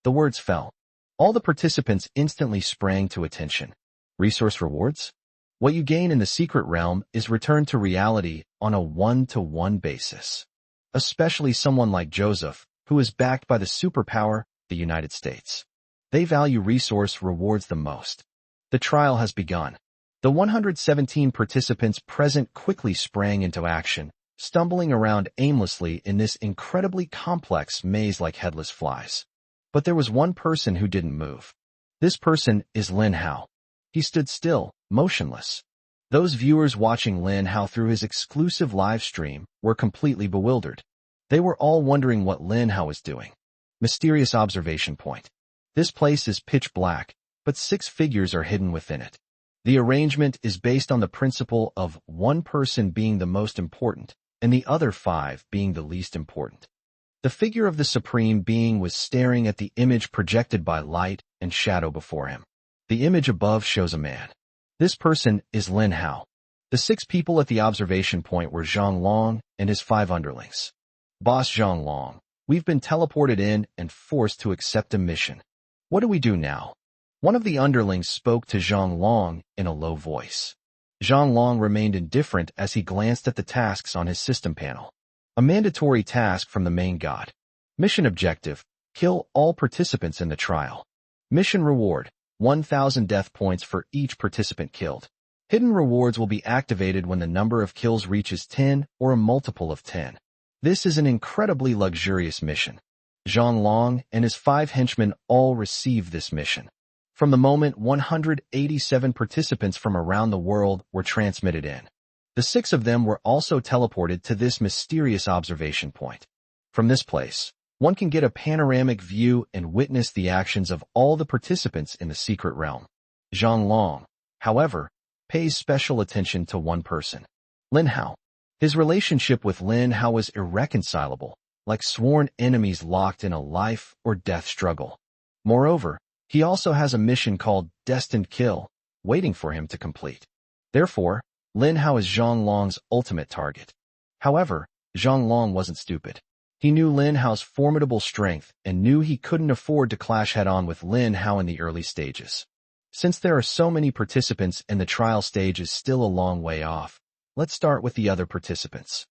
The words fell. All the participants instantly sprang to attention. Resource rewards? What you gain in the secret realm is returned to reality on a 1-to-1 basis. Especially someone like Joseph, who is backed by the superpower, the United States. They value resource rewards the most. The trial has begun. The 117 participants present quickly sprang into action, stumbling around aimlessly in this incredibly complex maze like headless flies. But there was one person who didn't move. This person is Lin Hao. He stood still, motionless. Those viewers watching Lin Hao through his exclusive live stream were completely bewildered. They were all wondering what Lin Hao was doing. Mysterious observation point. This place is pitch black, but 6 figures are hidden within it. The arrangement is based on the principle of one person being the most important and the other 5 being the least important. The figure of the Supreme Being was staring at the image projected by light and shadow before him. The image above shows a man. This person is Lin Hao. The 6 people at the observation point were Zhang Long and his 5 underlings. Boss Zhang Long, we've been teleported in and forced to accept a mission. What do we do now? One of the underlings spoke to Zhang Long in a low voice. Zhang Long remained indifferent as he glanced at the tasks on his system panel. A mandatory task from the main god. Mission objective, kill all participants in the trial. Mission reward, 1,000 death points for each participant killed. Hidden rewards will be activated when the number of kills reaches 10 or a multiple of 10. This is an incredibly luxurious mission. Zhang Long and his 5 henchmen all received this mission. From the moment 187 participants from around the world were transmitted in. The 6 of them were also teleported to this mysterious observation point. From this place, one can get a panoramic view and witness the actions of all the participants in the secret realm. Zhang Long, however, pays special attention to one person. Lin Hao. His relationship with Lin Hao was irreconcilable, like sworn enemies locked in a life or death struggle. Moreover, he also has a mission called Destined Kill, waiting for him to complete. Therefore, Lin Hao is Zhang Long's ultimate target. However, Zhang Long wasn't stupid. He knew Lin Hao's formidable strength and knew he couldn't afford to clash head-on with Lin Hao in the early stages. Since there are so many participants and the trial stage is still a long way off, let's start with the other participants.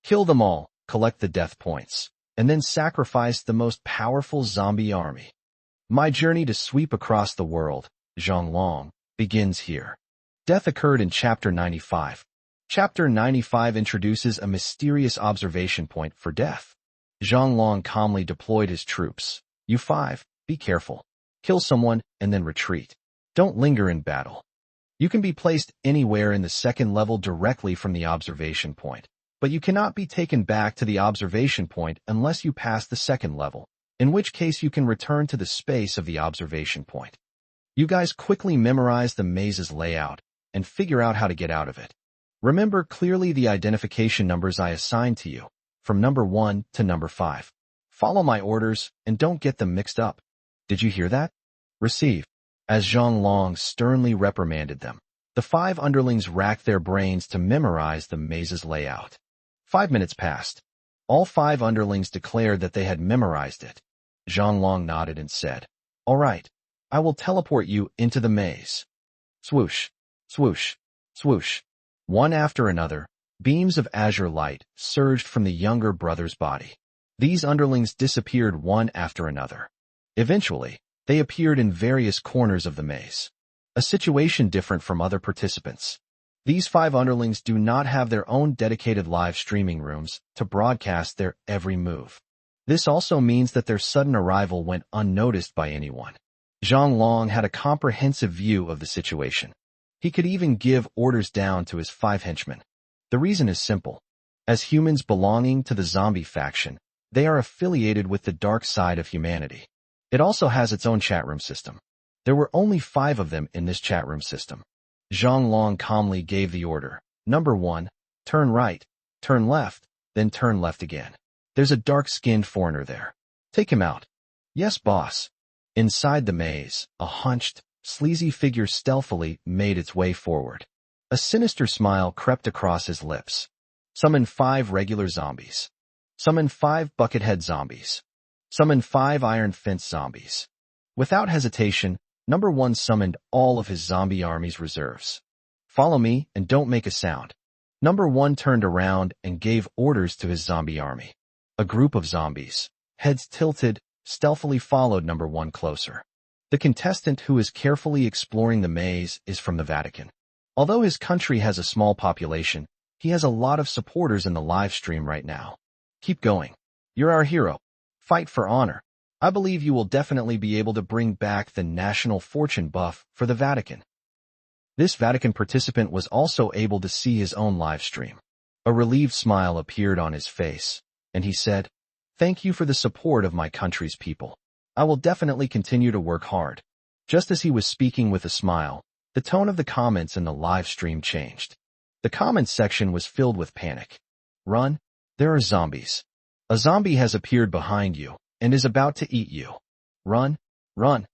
Kill them all, collect the death points, and then sacrifice the most powerful zombie army. My journey to sweep across the world, Zhang Long, begins here. Death occurred in Chapter 95. Chapter 95 introduces a mysterious observation point for death. Zhang Long calmly deployed his troops. You 5, be careful. Kill someone and then retreat. Don't linger in battle. You can be placed anywhere in the second level directly from the observation point, but you cannot be taken back to the observation point unless you pass the second level, in which case you can return to the space of the observation point. You guys quickly memorize the maze's layout and figure out how to get out of it. Remember clearly the identification numbers I assigned to you, from number 1 to number 5. Follow my orders and don't get them mixed up. Did you hear that? Receive. As Zhang Long sternly reprimanded them, the 5 underlings racked their brains to memorize the maze's layout. 5 minutes passed. All 5 underlings declared that they had memorized it. Zhang Long nodded and said, "All right, I will teleport you into the maze." Swoosh, swoosh, swoosh. One after another, beams of azure light surged from the younger brother's body. These underlings disappeared one after another. Eventually, they appeared in various corners of the maze. A situation different from other participants. These 5 underlings do not have their own dedicated live streaming rooms to broadcast their every move. This also means that their sudden arrival went unnoticed by anyone. Zhang Long had a comprehensive view of the situation. He could even give orders down to his 5 henchmen. The reason is simple. As humans belonging to the zombie faction, they are affiliated with the dark side of humanity. It also has its own chat room system. There were only 5 of them in this chat room system. Zhang Long calmly gave the order. Number 1, turn right, turn left, then turn left again. There's a dark-skinned foreigner there. Take him out. Yes, boss. Inside the maze, a hunched, sleazy figure stealthily made its way forward. A sinister smile crept across his lips. Summon 5 regular zombies. Summon 5 buckethead zombies. Summon 5 iron fence zombies. Without hesitation, Number 1 summoned all of his zombie army's reserves. Follow me and don't make a sound. Number 1 turned around and gave orders to his zombie army. A group of zombies, heads tilted, stealthily followed Number 1 closer. The contestant who is carefully exploring the maze is from the Vatican. Although his country has a small population, he has a lot of supporters in the live stream right now. Keep going. You're our hero. Fight for honor. I believe you will definitely be able to bring back the national fortune buff for the Vatican. This Vatican participant was also able to see his own live stream. A relieved smile appeared on his face, and he said, "Thank you for the support of my country's people. I will definitely continue to work hard." Just as he was speaking with a smile, the tone of the comments in the live stream changed. The comments section was filled with panic. Run! There are zombies. A zombie has appeared behind you and is about to eat you. Run! Run!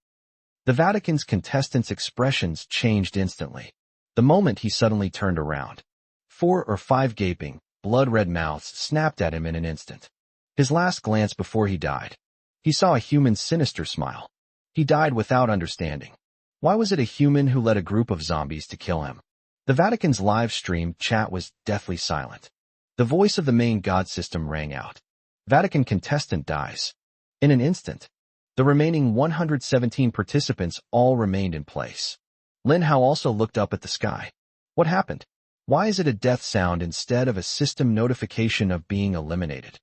The Vatican's contestant's expressions changed instantly. The moment he suddenly turned around, 4 or 5 gaping, blood-red mouths snapped at him in an instant. His last glance before he died, he saw a human's sinister smile. He died without understanding. Why was it a human who led a group of zombies to kill him? The Vatican's live stream chat was deathly silent. The voice of the main god system rang out. Vatican contestant dies. In an instant, the remaining 117 participants all remained in place. Lin Hao also looked up at the sky. What happened? Why is it a death sound instead of a system notification of being eliminated?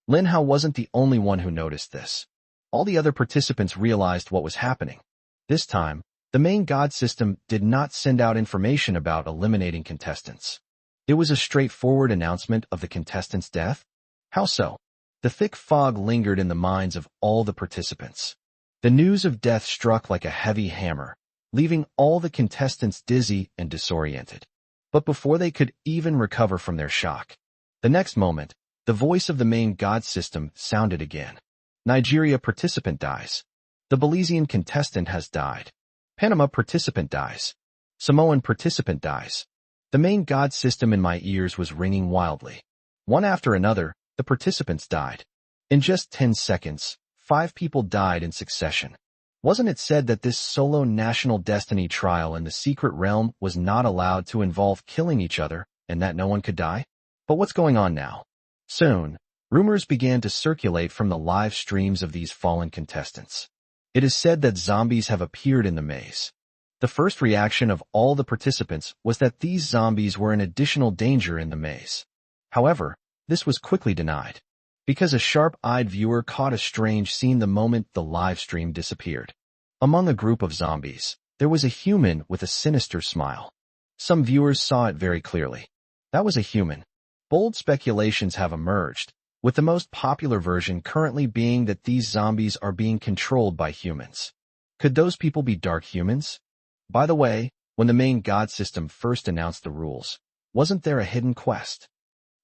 Lin Hao wasn't the only one who noticed this. All the other participants realized what was happening. This time, the main god system did not send out information about eliminating contestants. It was a straightforward announcement of the contestant's death. How so? The thick fog lingered in the minds of all the participants. The news of death struck like a heavy hammer, leaving all the contestants dizzy and disoriented. But before they could even recover from their shock, the next moment, the voice of the main god system sounded again. Nigeria participant dies. The Belizean contestant has died. Panama participant dies. Samoan participant dies. The main god system in my ears was ringing wildly. One after another, the participants died. In just 10 seconds, 5 people died in succession. Wasn't it said that this solo national destiny trial in the secret realm was not allowed to involve killing each other and that no one could die? But what's going on now? Soon, rumors began to circulate from the live streams of these fallen contestants. It is said that zombies have appeared in the maze. The first reaction of all the participants was that these zombies were an additional danger in the maze. However, this was quickly denied, because a sharp-eyed viewer caught a strange scene the moment the live stream disappeared. Among a group of zombies, there was a human with a sinister smile. Some viewers saw it very clearly. That was a human. Bold speculations have emerged, with the most popular version currently being that these zombies are being controlled by humans. Could those people be dark humans? By the way, when the main god system first announced the rules, wasn't there a hidden quest?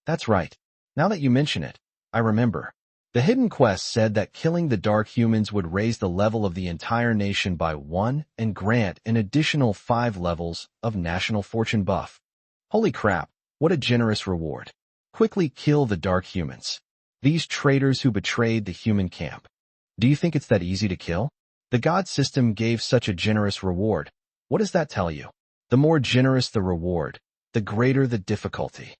That's right. Now that you mention it, I remember. The hidden quest said that killing the dark humans would raise the level of the entire nation by 1 and grant an additional 5 levels of national fortune buff. Holy crap, what a generous reward. Quickly kill the dark humans. These traitors who betrayed the human camp. Do you think it's that easy to kill? The god system gave such a generous reward. What does that tell you? The more generous the reward, the greater the difficulty.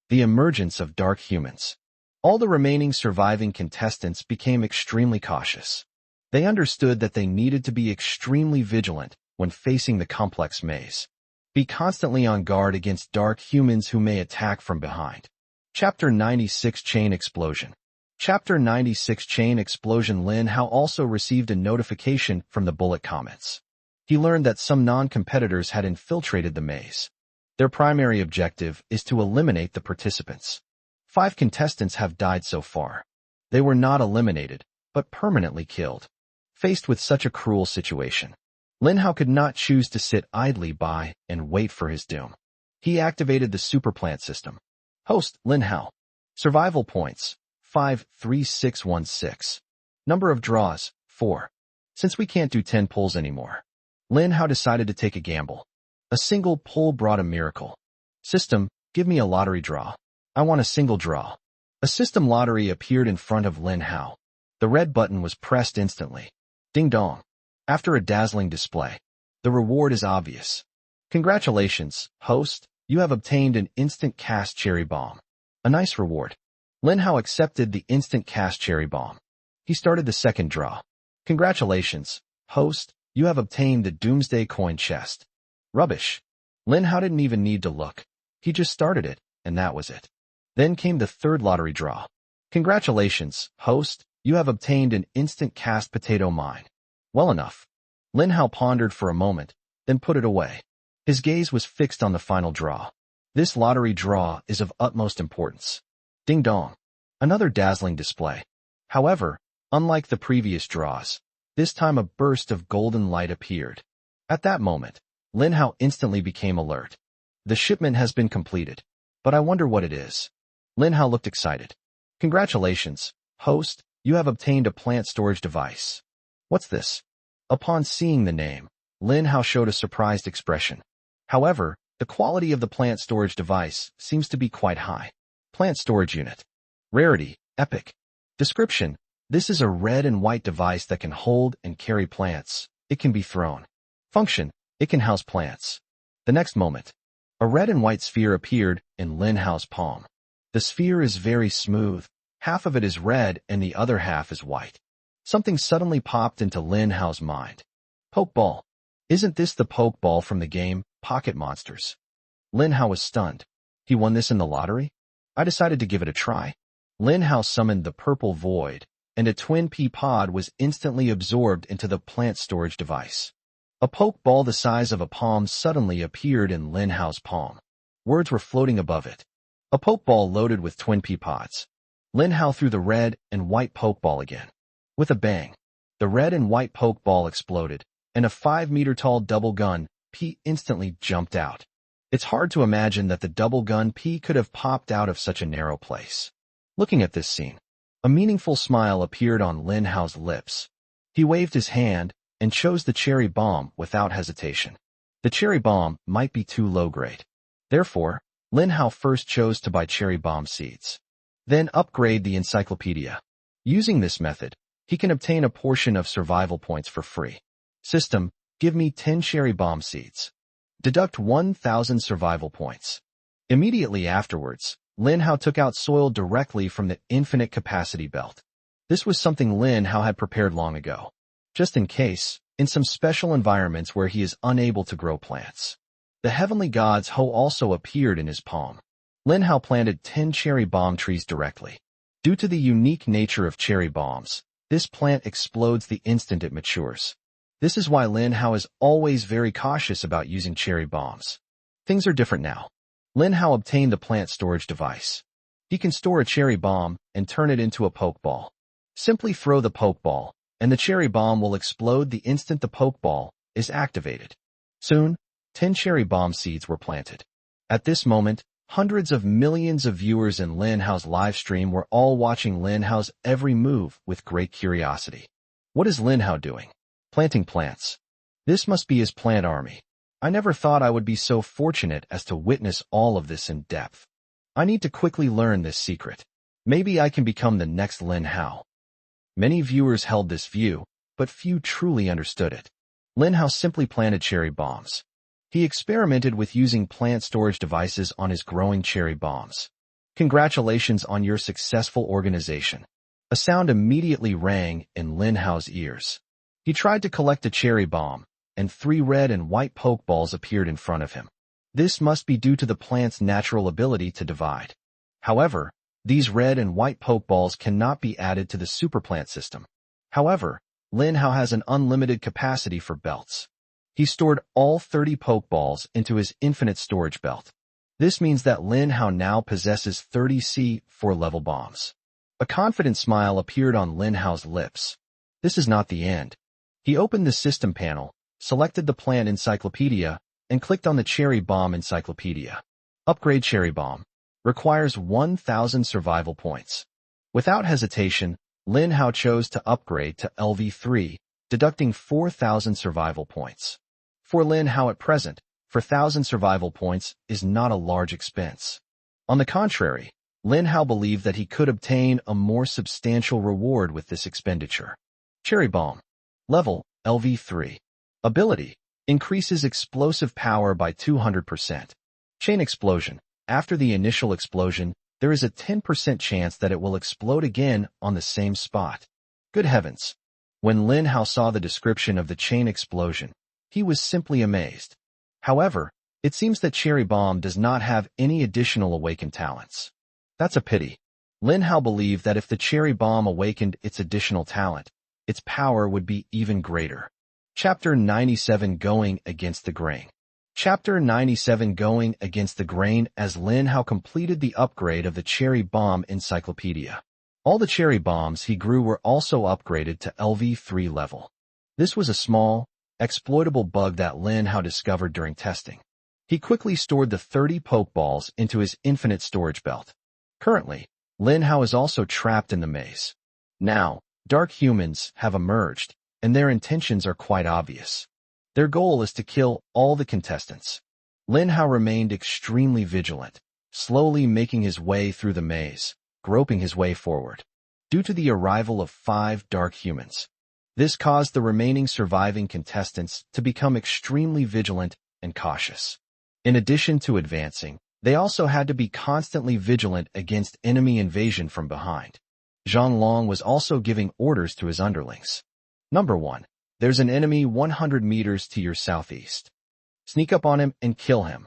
The emergence of dark humans. All the remaining surviving contestants became extremely cautious. They understood that they needed to be extremely vigilant when facing the complex maze. Be constantly on guard against dark humans who may attack from behind. Chapter 96 Chain Explosion. Chapter 96 Chain Explosion. Lin Hao also received a notification from the bullet comments. He learned that some non-competitors had infiltrated the maze. Their primary objective is to eliminate the participants. 5 contestants have died so far. They were not eliminated, but permanently killed. Faced with such a cruel situation, Lin Hao could not choose to sit idly by and wait for his doom. He activated the superplant system. Host, Lin Hao. Survival points, 53616. Number of draws, 4. Since we can't do 10 pulls anymore, Lin Hao decided to take a gamble. A single pull brought a miracle. System, give me a lottery draw. I want a single draw. A system lottery appeared in front of Lin Hao. The red button was pressed instantly. Ding dong. After a dazzling display, the reward is obvious. Congratulations, host, you have obtained an instant cast cherry bomb. A nice reward. Lin Hao accepted the instant cast cherry bomb. He started the second draw. Congratulations, host, you have obtained the doomsday coin chest. Rubbish. Lin Hao didn't even need to look. He just started it, and that was it. Then came the third lottery draw. Congratulations, host, you have obtained an instant cast potato mine. Well enough. Lin Hao pondered for a moment, then put it away. His gaze was fixed on the final draw. This lottery draw is of utmost importance. Ding dong. Another dazzling display. However, unlike the previous draws, this time a burst of golden light appeared. At that moment, Lin Hao instantly became alert. The shipment has been completed, but I wonder what it is. Lin Hao looked excited. Congratulations, host, you have obtained a plant storage device. What's this? Upon seeing the name, Lin Hao showed a surprised expression. However, the quality of the plant storage device seems to be quite high. Plant storage unit. Rarity, epic. Description, this is a red and white device that can hold and carry plants. It can be thrown. Function, it can house plants. The next moment, a red and white sphere appeared in Lin Hao's palm. The sphere is very smooth. Half of it is red and the other half is white. Something suddenly popped into Lin Hao's mind. Pokeball. Isn't this the Pokeball from the game, Pocket Monsters? Lin Hao was stunned. He won this in the lottery? I decided to give it a try. Lin Hao summoned the purple void, and a twin pea pod was instantly absorbed into the plant storage device. A Pokeball the size of a palm suddenly appeared in Lin Hao's palm. Words were floating above it. A Pokeball loaded with twin pea pods. Lin Hao threw the red and white Pokeball again. With a bang, the red and white Pokeball exploded, and a 5-meter-tall double gun P instantly jumped out. It's hard to imagine that the double gun P could have popped out of such a narrow place. Looking at this scene, a meaningful smile appeared on Lin Hao's lips. He waved his hand and chose the cherry bomb without hesitation. The cherry bomb might be too low grade. Therefore, Lin Hao first chose to buy cherry bomb seeds. Then upgrade the encyclopedia. Using this method, he can obtain a portion of survival points for free. System, give me 10 cherry bomb seeds. Deduct 1,000 survival points. Immediately afterwards, Lin Hao took out soil directly from the infinite capacity belt. This was something Lin Hao had prepared long ago, just in case, in some special environments where he is unable to grow plants. The heavenly god's hoe also appeared in his palm. Lin Hao planted 10 cherry bomb trees directly. Due to the unique nature of cherry bombs, this plant explodes the instant it matures. This is why Lin Hao is always very cautious about using cherry bombs. Things are different now. Lin Hao obtained the plant storage device. He can store a cherry bomb and turn it into a Pokeball. Simply throw the Pokeball, and the cherry bomb will explode the instant the Pokeball is activated. Soon, 10 cherry bomb seeds were planted. At this moment, hundreds of millions of viewers in Lin Hao's live stream were all watching Lin Hao's every move with great curiosity. What is Lin Hao doing? Planting plants. This must be his plant army. I never thought I would be so fortunate as to witness all of this in depth. I need to quickly learn this secret. Maybe I can become the next Lin Hao. Many viewers held this view, but few truly understood it. Lin Hao simply planted cherry bombs. He experimented with using plant storage devices on his growing cherry bombs. Congratulations on your successful organization. A sound immediately rang in Lin Hao's ears. He tried to collect a cherry bomb, and 3 red and white Pokeballs appeared in front of him. This must be due to the plant's natural ability to divide. However, these red and white pokeballs cannot be added to the superplant system. However, Lin Hao has an unlimited capacity for belts. He stored all 30 pokeballs into his infinite storage belt. This means that Lin Hao now possesses 30 C4 level bombs. A confident smile appeared on Lin Hao's lips. This is not the end. He opened the system panel, selected the plant encyclopedia, and clicked on the cherry bomb encyclopedia. Upgrade cherry bomb. Requires 1,000 survival points. Without hesitation, Lin Hao chose to upgrade to LV3, deducting 4,000 survival points. For Lin Hao at present, 4,000 survival points is not a large expense. On the contrary, Lin Hao believed that he could obtain a more substantial reward with this expenditure. Cherry Bomb. Level, LV3. Ability, increases explosive power by 200%. Chain Explosion. After the initial explosion, there is a 10% chance that it will explode again on the same spot. Good heavens! When Lin Hao saw the description of the chain explosion, he was simply amazed. However, it seems that Cherry Bomb does not have any additional awakened talents. That's a pity. Lin Hao believed that if the Cherry Bomb awakened its additional talent, its power would be even greater. Chapter 97 Going Against the Grain. Chapter 97 Going Against the Grain as Lin Hao completed the upgrade of the Cherry Bomb encyclopedia. All the cherry bombs he grew were also upgraded to LV3 level. This was a small, exploitable bug that Lin Hao discovered during testing. He quickly stored the 30 pokeballs into his infinite storage belt. Currently, Lin Hao is also trapped in the maze. Now, dark humans have emerged, and their intentions are quite obvious. Their goal is to kill all the contestants. Lin Hao remained extremely vigilant, slowly making his way through the maze, groping his way forward. Due to the arrival of 5 dark humans, this caused the remaining surviving contestants to become extremely vigilant and cautious. In addition to advancing, they also had to be constantly vigilant against enemy invasion from behind. Zhang Long was also giving orders to his underlings. Number 1. There's an enemy 100 meters to your southeast. Sneak up on him and kill him.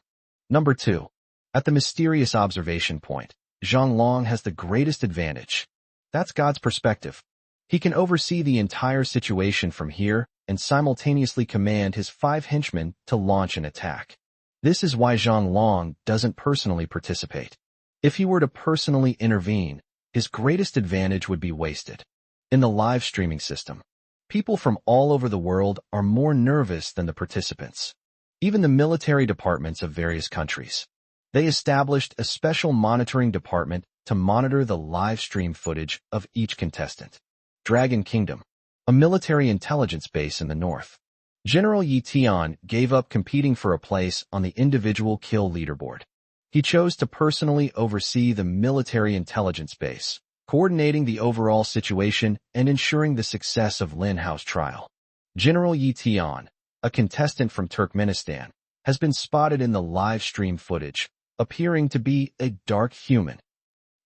Number 2. At the mysterious observation point, Zhang Long has the greatest advantage. That's God's perspective. He can oversee the entire situation from here and simultaneously command his 5 henchmen to launch an attack. This is why Zhang Long doesn't personally participate. If he were to personally intervene, his greatest advantage would be wasted. In the live streaming system, people from all over the world are more nervous than the participants. Even the military departments of various countries. They established a special monitoring department to monitor the live stream footage of each contestant. Dragon Kingdom, a military intelligence base in the north. General Yi Tian gave up competing for a place on the individual kill leaderboard. He chose to personally oversee the military intelligence base, coordinating the overall situation and ensuring the success of Lin Hao's trial. General Yi Tian, a contestant from Turkmenistan, has been spotted in the live stream footage, appearing to be a dark human.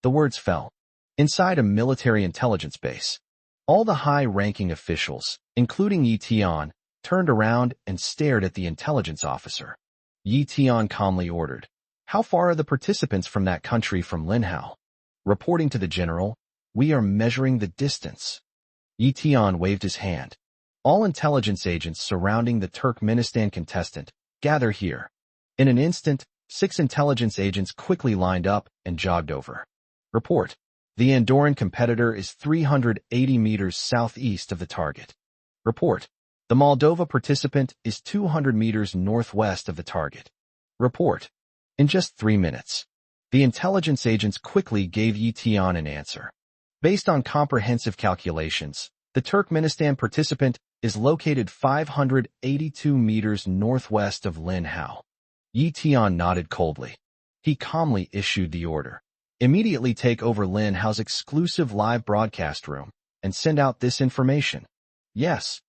The words fell. Inside a military intelligence base, all the high-ranking officials, including Yi Tian, turned around and stared at the intelligence officer. Yi Tian calmly ordered, "How far are the participants from that country from Lin Hao?" Reporting to the general, "We are measuring the distance." Yi Tian waved his hand. All intelligence agents surrounding the Turkmenistan contestant, gather here. In an instant, 6 intelligence agents quickly lined up and jogged over. Report. The Andorran competitor is 380 meters southeast of the target. Report. The Moldova participant is 200 meters northwest of the target. Report. In just 3 minutes, the intelligence agents quickly gave Yi Tian an answer. Based on comprehensive calculations, the Turkmenistan participant is located 582 meters northwest of Lin Hao. Yi Tian nodded coldly. He calmly issued the order. Immediately take over Lin Hao's exclusive live broadcast room and send out this information. Yes.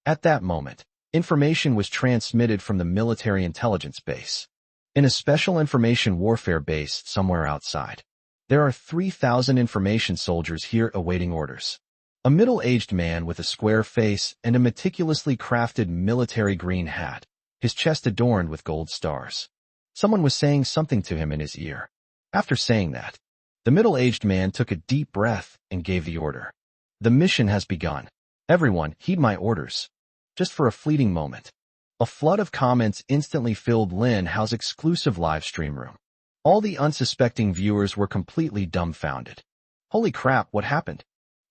At that moment, information was transmitted from the military intelligence base. In a special information warfare base somewhere outside, there are 3,000 information soldiers here awaiting orders. A middle-aged man with a square face and a meticulously crafted military green hat, his chest adorned with gold stars. Someone was saying something to him in his ear. After saying that, the middle-aged man took a deep breath and gave the order. The mission has begun. Everyone, heed my orders. Just for a fleeting moment. A flood of comments instantly filled Lin Hao's exclusive live stream room. All the unsuspecting viewers were completely dumbfounded. Holy crap, what happened?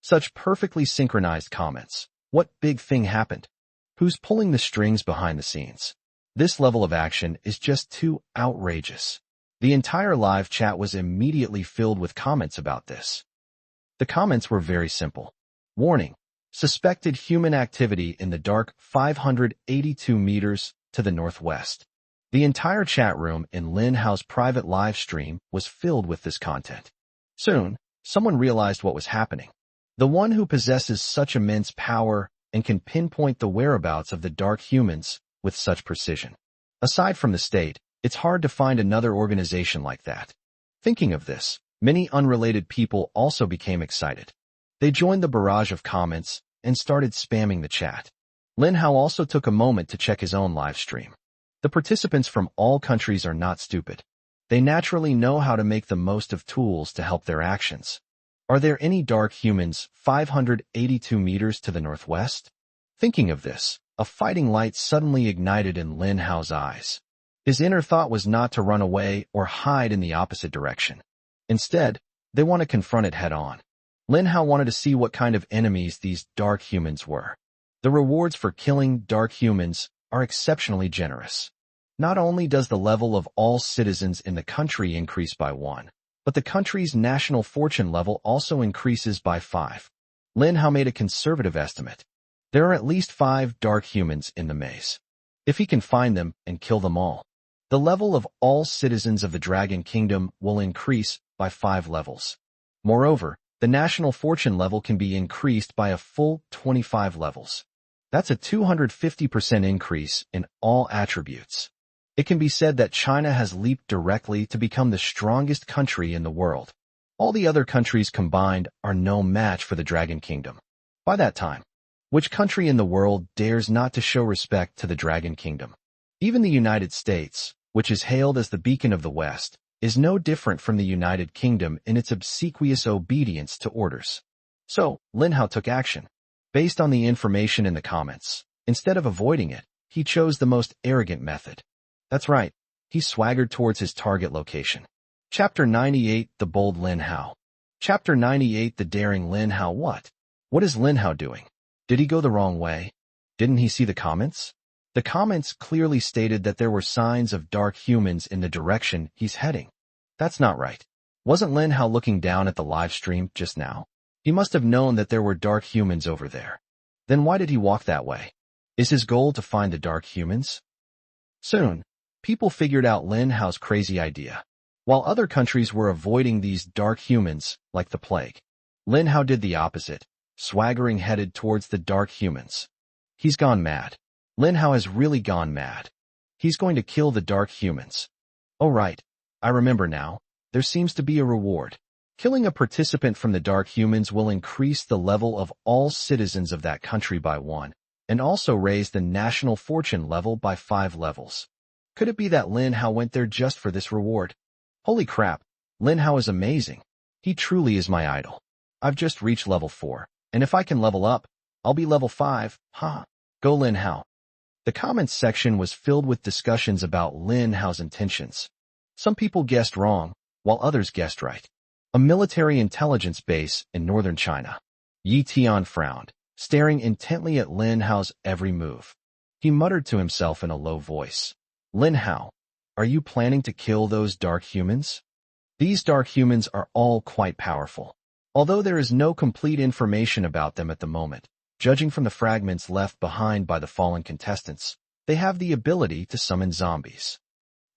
Such perfectly synchronized comments. What big thing happened? Who's pulling the strings behind the scenes? This level of action is just too outrageous. The entire live chat was immediately filled with comments about this. The comments were very simple. Warning. Suspected human activity in the dark 582 meters to the northwest. The entire chat room in Lin Hao's private live stream was filled with this content. Soon, someone realized what was happening. The one who possesses such immense power and can pinpoint the whereabouts of the dark humans with such precision. Aside from the state, it's hard to find another organization like that. Thinking of this, many unrelated people also became excited. They joined the barrage of comments and started spamming the chat. Lin Hao also took a moment to check his own live stream. The participants from all countries are not stupid. They naturally know how to make the most of tools to help their actions. Are there any dark humans 582 meters to the northwest? Thinking of this, a fighting light suddenly ignited in Lin Hao's eyes. His inner thought was not to run away or hide in the opposite direction. Instead, they want to confront it head-on. Lin Hao wanted to see what kind of enemies these dark humans were. The rewards for killing dark humans are exceptionally generous. Not only does the level of all citizens in the country increase by 1, but the country's national fortune level also increases by 5. Lin Hao made a conservative estimate. There are at least 5 dark humans in the maze. If he can find them and kill them all, the level of all citizens of the Dragon Kingdom will increase by 5 levels. Moreover, the national fortune level can be increased by a full 25 levels. That's a 250% increase in all attributes. It can be said that China has leaped directly to become the strongest country in the world. All the other countries combined are no match for the Dragon Kingdom. By that time, which country in the world dares not to show respect to the Dragon Kingdom? Even the United States, which is hailed as the beacon of the West, is no different from the United Kingdom in its obsequious obedience to orders. So, Lin Hao took action. Based on the information in the comments, instead of avoiding it, he chose the most arrogant method. That's right, he swaggered towards his target location. Chapter 98, The Bold Lin Hao. Chapter 98, The Daring Lin Hao. What? What is Lin Hao doing? Did he go the wrong way? Didn't he see the comments? The comments clearly stated that there were signs of dark humans in the direction he's heading. That's not right. Wasn't Lin Hao looking down at the live stream just now? He must have known that there were dark humans over there. Then why did he walk that way? Is his goal to find the dark humans? Soon, people figured out Lin Hao's crazy idea. While other countries were avoiding these dark humans like the plague, Lin Hao did the opposite, swaggering headed towards the dark humans. He's gone mad. Lin Hao has really gone mad. He's going to kill the dark humans. Oh right, I remember now. There seems to be a reward. Killing a participant from the dark humans will increase the level of all citizens of that country by 1, and also raise the national fortune level by 5 levels. Could it be that Lin Hao went there just for this reward? Holy crap, Lin Hao is amazing. He truly is my idol. I've just reached level 4, and if I can level up, I'll be level 5, huh? Go Lin Hao. The comments section was filled with discussions about Lin Hao's intentions. Some people guessed wrong, while others guessed right. A military intelligence base in northern China. Yi Tian frowned, staring intently at Lin Hao's every move. He muttered to himself in a low voice. Lin Hao, are you planning to kill those dark humans? These dark humans are all quite powerful. Although there is no complete information about them at the moment, judging from the fragments left behind by the fallen contestants, they have the ability to summon zombies.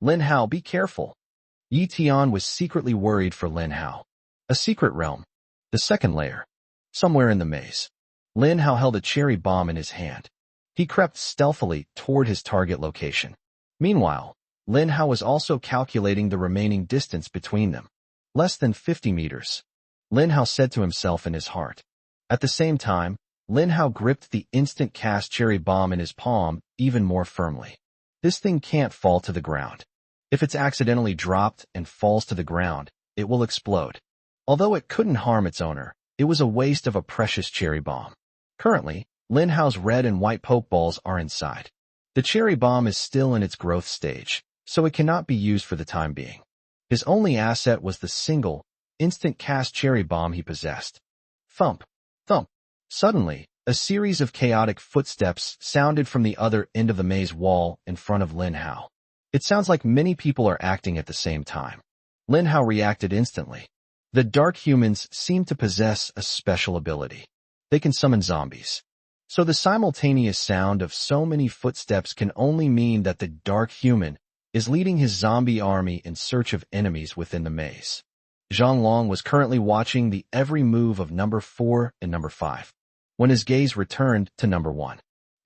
Lin Hao, be careful. Yi Tian was secretly worried for Lin Hao. A secret realm. The second layer. Somewhere in the maze. Lin Hao held a cherry bomb in his hand. He crept stealthily toward his target location. Meanwhile, Lin Hao was also calculating the remaining distance between them. Less than 50 meters. Lin Hao said to himself in his heart. At the same time, Lin Hao gripped the instant cast cherry bomb in his palm even more firmly. This thing can't fall to the ground. If it's accidentally dropped and falls to the ground, it will explode. Although it couldn't harm its owner, it was a waste of a precious cherry bomb. Currently, Lin Hao's red and white pokeballs are inside. The cherry bomb is still in its growth stage, so it cannot be used for the time being. His only asset was the single, instant cast cherry bomb he possessed. Thump, thump. Suddenly, a series of chaotic footsteps sounded from the other end of the maze wall in front of Lin Hao. It sounds like many people are acting at the same time. Lin Hao reacted instantly. The dark humans seem to possess a special ability. They can summon zombies. So the simultaneous sound of so many footsteps can only mean that the dark human is leading his zombie army in search of enemies within the maze. Zhang Long was currently watching the every move of number 4 and number 5. When his gaze returned to number 1,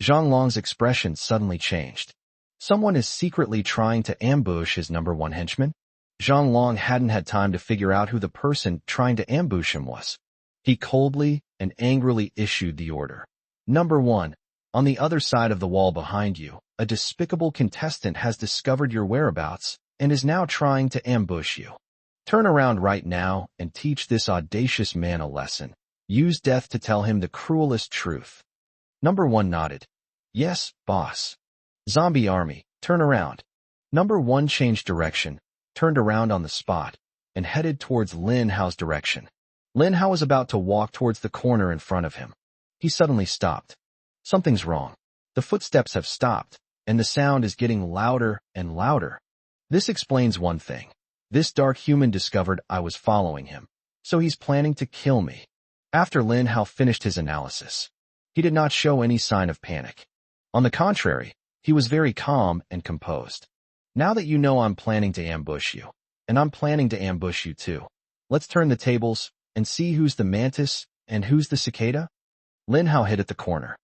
Zhang Long's expression suddenly changed. Someone is secretly trying to ambush his number 1 henchman? Zhang Long hadn't had time to figure out who the person trying to ambush him was. He coldly and angrily issued the order. Number 1, on the other side of the wall behind you, a despicable contestant has discovered your whereabouts and is now trying to ambush you. Turn around right now and teach this audacious man a lesson. Use death to tell him the cruelest truth. Number 1 nodded. Yes, boss. Zombie army, turn around. Number 1 changed direction, turned around on the spot, and headed towards Lin Hao's direction. Lin Hao was about to walk towards the corner in front of him. He suddenly stopped. Something's wrong. The footsteps have stopped, and the sound is getting louder and louder. This explains one thing. This dark human discovered I was following him, so he's planning to kill me. After Lin Hao finished his analysis, he did not show any sign of panic. On the contrary, he was very calm and composed. Now that you know I'm planning to ambush you, and I'm planning to ambush you too, let's turn the tables and see who's the mantis and who's the cicada? Lin Hao hid at the corner.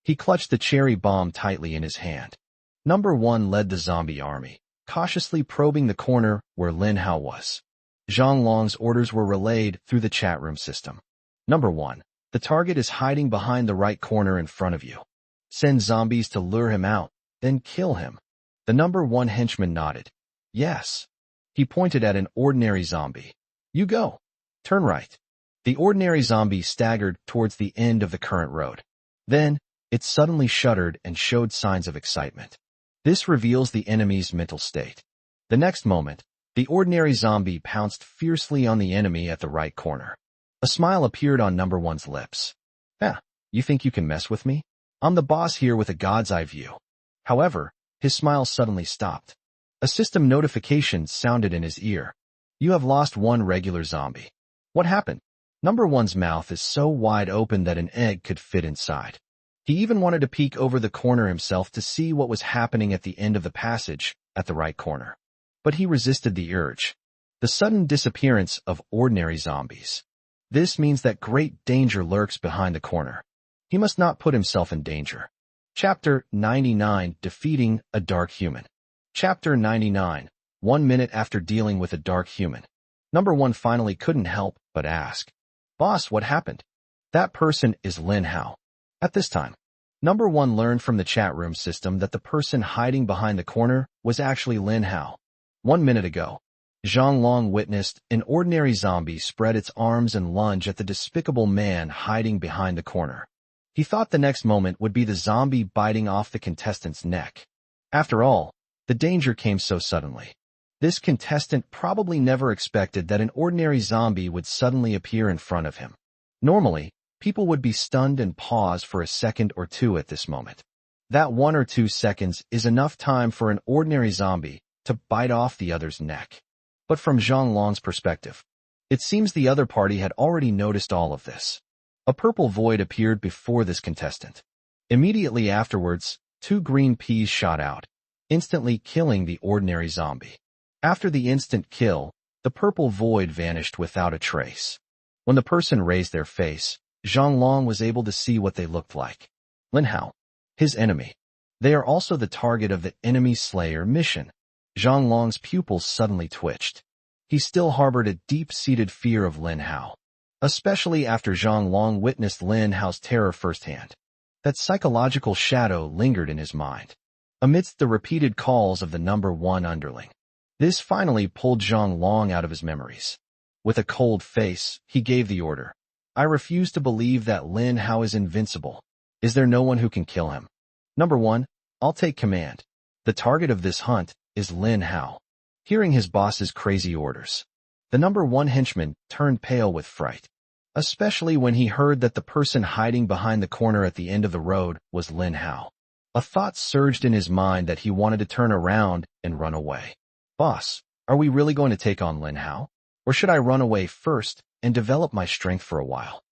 He clutched the cherry bomb tightly in his hand. Number 1 led the zombie army, cautiously probing the corner where Lin Hao was. Zhang Long's orders were relayed through the chat room system. Number 1, the target is hiding behind the right corner in front of you. Send zombies to lure him out, then kill him. The number 1 henchman nodded. Yes. He pointed at an ordinary zombie. You go. Turn right. The ordinary zombie staggered towards the end of the current road. Then, it suddenly shuddered and showed signs of excitement. This reveals the enemy's mental state. The next moment, the ordinary zombie pounced fiercely on the enemy at the right corner. A smile appeared on number 1's lips. You think you can mess with me? I'm the boss here with a god's eye view. However, his smile suddenly stopped. A system notification sounded in his ear. You have lost 1 regular zombie. What happened? Number 1's mouth is so wide open that an egg could fit inside. He even wanted to peek over the corner himself to see what was happening at the end of the passage at the right corner. But he resisted the urge. The sudden disappearance of ordinary zombies. This means that great danger lurks behind the corner. He must not put himself in danger. Chapter 99, Defeating a Dark Human. Chapter 99, 1 minute after dealing with a dark human. Number 1 finally couldn't help but ask. Boss, what happened? That person is Lin Hao. At this time, number 1 learned from the chat room system that the person hiding behind the corner was actually Lin Hao. 1 minute ago, Zhang Long witnessed an ordinary zombie spread its arms and lunge at the despicable man hiding behind the corner. He thought the next moment would be the zombie biting off the contestant's neck. After all, the danger came so suddenly. This contestant probably never expected that an ordinary zombie would suddenly appear in front of him. Normally, people would be stunned and pause for a second or two at this moment. That 1 or 2 seconds is enough time for an ordinary zombie to bite off the other's neck. But from Zhang Long's perspective, it seems the other party had already noticed all of this. A purple void appeared before this contestant. Immediately afterwards, 2 green peas shot out, instantly killing the ordinary zombie. After the instant kill, the purple void vanished without a trace. When the person raised their face, Zhang Long was able to see what they looked like. Lin Hao, his enemy. They are also the target of the enemy slayer mission. Zhang Long's pupils suddenly twitched. He still harbored a deep-seated fear of Lin Hao, especially after Zhang Long witnessed Lin Hao's terror firsthand. That psychological shadow lingered in his mind. Amidst the repeated calls of the number 1 underling, This finally pulled Zhang Long out of his memories. With a cold face, he gave the order. I refuse to believe that Lin Hao is invincible. Is there no one who can kill him? Number 1, I'll take command. The target of this hunt is Lin Hao. Hearing his boss's crazy orders, the number 1 henchman turned pale with fright, especially when he heard that the person hiding behind the corner at the end of the road was Lin Hao. A thought surged in his mind that he wanted to turn around and run away. Boss, are we really going to take on Lin Hao? Or should I run away first and develop my strength for a while?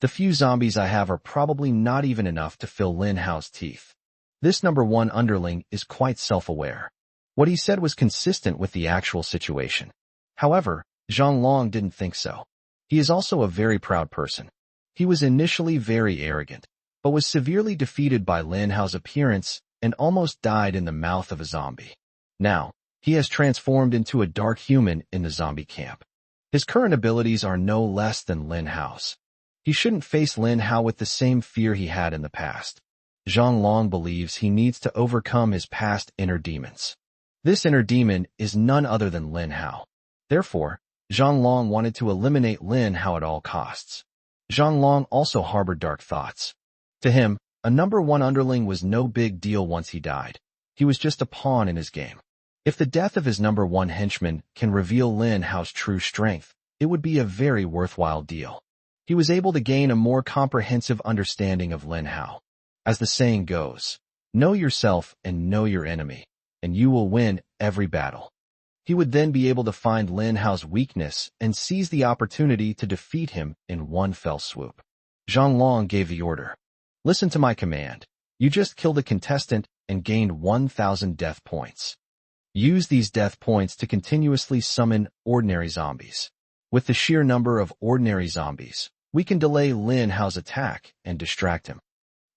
The few zombies I have are probably not even enough to fill Lin Hao's teeth. This number 1 underling is quite self-aware. What he said was consistent with the actual situation. However, Zhang Long didn't think so. He is also a very proud person. He was initially very arrogant, but was severely defeated by Lin Hao's appearance and almost died in the mouth of a zombie. Now, he has transformed into a dark human in the zombie camp. His current abilities are no less than Lin Hao's. He shouldn't face Lin Hao with the same fear he had in the past. Zhang Long believes he needs to overcome his past inner demons. This inner demon is none other than Lin Hao. Therefore, Zhang Long wanted to eliminate Lin Hao at all costs. Zhang Long also harbored dark thoughts. To him, a number 1 underling was no big deal once he died. He was just a pawn in his game. If the death of his number 1 henchman can reveal Lin Hao's true strength, it would be a very worthwhile deal. He was able to gain a more comprehensive understanding of Lin Hao. As the saying goes, know yourself and know your enemy, and you will win every battle. He would then be able to find Lin Hao's weakness and seize the opportunity to defeat him in one fell swoop. Zhang Long gave the order. Listen to my command. You just killed a contestant and gained 1,000 death points. Use these death points to continuously summon ordinary zombies. With the sheer number of ordinary zombies, we can delay Lin Hao's attack and distract him.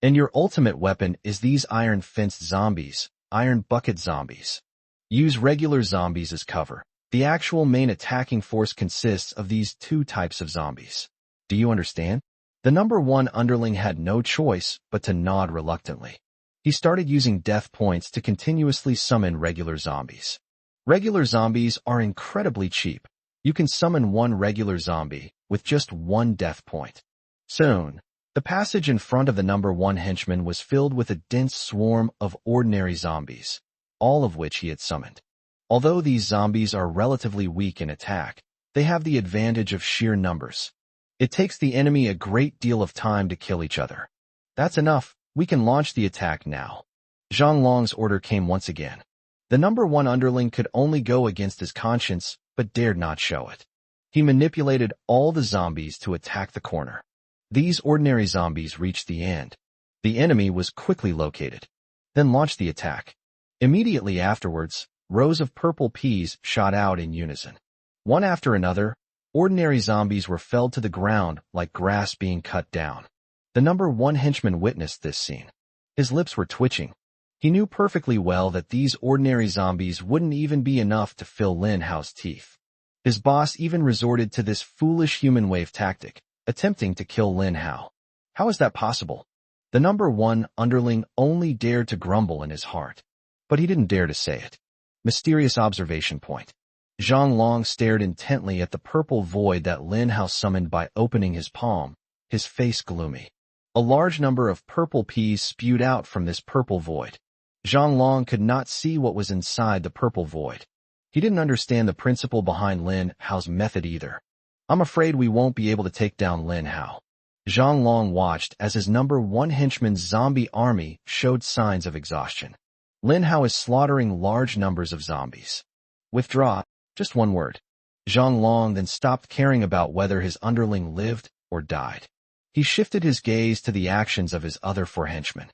And your ultimate weapon is these iron-fenced zombies, iron bucket zombies. Use regular zombies as cover. The actual main attacking force consists of these 2 types of zombies. Do you understand? The number 1 underling had no choice but to nod reluctantly. He started using death points to continuously summon regular zombies. Regular zombies are incredibly cheap. You can summon 1 regular zombie with just 1 death point. Soon, the passage in front of the number 1 henchman was filled with a dense swarm of ordinary zombies, all of which he had summoned. Although these zombies are relatively weak in attack, they have the advantage of sheer numbers. It takes the enemy a great deal of time to kill each other. That's enough. We can launch the attack now. Zhang Long's order came once again. The number 1 underling could only go against his conscience, but dared not show it. He manipulated all the zombies to attack the corner. These ordinary zombies reached the end. The enemy was quickly located. Then launched the attack. Immediately afterwards, rows of purple peas shot out in unison. One after another, ordinary zombies were felled to the ground like grass being cut down. The number 1 henchman witnessed this scene. His lips were twitching. He knew perfectly well that these ordinary zombies wouldn't even be enough to fill Lin Hao's teeth. His boss even resorted to this foolish human wave tactic, attempting to kill Lin Hao. How is that possible? The number 1 underling only dared to grumble in his heart, but he didn't dare to say it. Mysterious observation point. Zhang Long stared intently at the purple void that Lin Hao summoned by opening his palm, his face gloomy. A large number of purple peas spewed out from this purple void. Zhang Long could not see what was inside the purple void. He didn't understand the principle behind Lin Hao's method either. I'm afraid we won't be able to take down Lin Hao. Zhang Long watched as his number 1 henchman's zombie army showed signs of exhaustion. Lin Hao is slaughtering large numbers of zombies. Withdraw, just 1 word. Zhang Long then stopped caring about whether his underling lived or died. He shifted his gaze to the actions of his other 4 henchmen.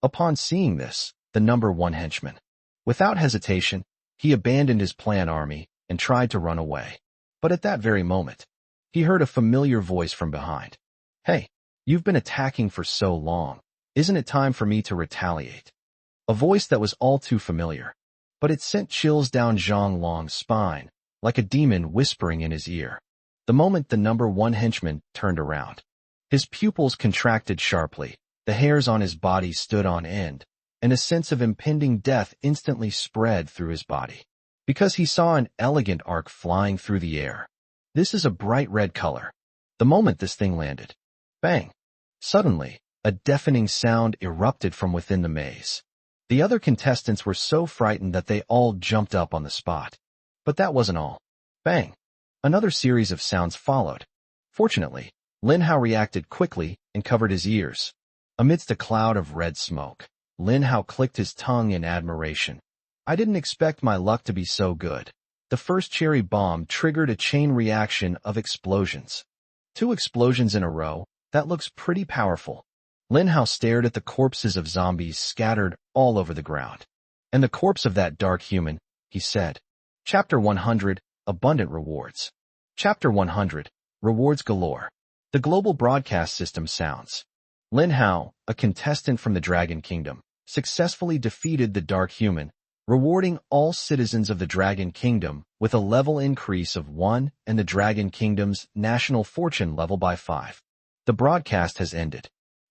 Upon seeing this, the number 1 henchman, without hesitation, he abandoned his plan army and tried to run away. But at that very moment, he heard a familiar voice from behind. Hey, you've been attacking for so long. Isn't it time for me to retaliate? A voice that was all too familiar, but it sent chills down Zhang Long's spine, like a demon whispering in his ear. The moment the number 1 henchman turned around, his pupils contracted sharply, the hairs on his body stood on end, and a sense of impending death instantly spread through his body. because he saw an elegant arc flying through the air. This is a bright red color. The moment this thing landed, bang! Suddenly, a deafening sound erupted from within the maze. The other contestants were so frightened that they all jumped up on the spot. But that wasn't all. Bang! Another series of sounds followed. Fortunately, Lin Hao reacted quickly and covered his ears. Amidst a cloud of red smoke, Lin Hao clicked his tongue in admiration. I didn't expect my luck to be so good. The first cherry bomb triggered a chain reaction of explosions. 2 explosions in a row, that looks pretty powerful. Lin Hao stared at the corpses of zombies scattered all over the ground. And the corpse of that dark human, he said. Chapter 100, Abundant Rewards. Chapter 100, Rewards Galore. The global broadcast system sounds. Lin Hao, a contestant from the Dragon Kingdom, successfully defeated the dark human, rewarding all citizens of the Dragon Kingdom with a level increase of 1 and the Dragon Kingdom's national fortune level by 5. The broadcast has ended.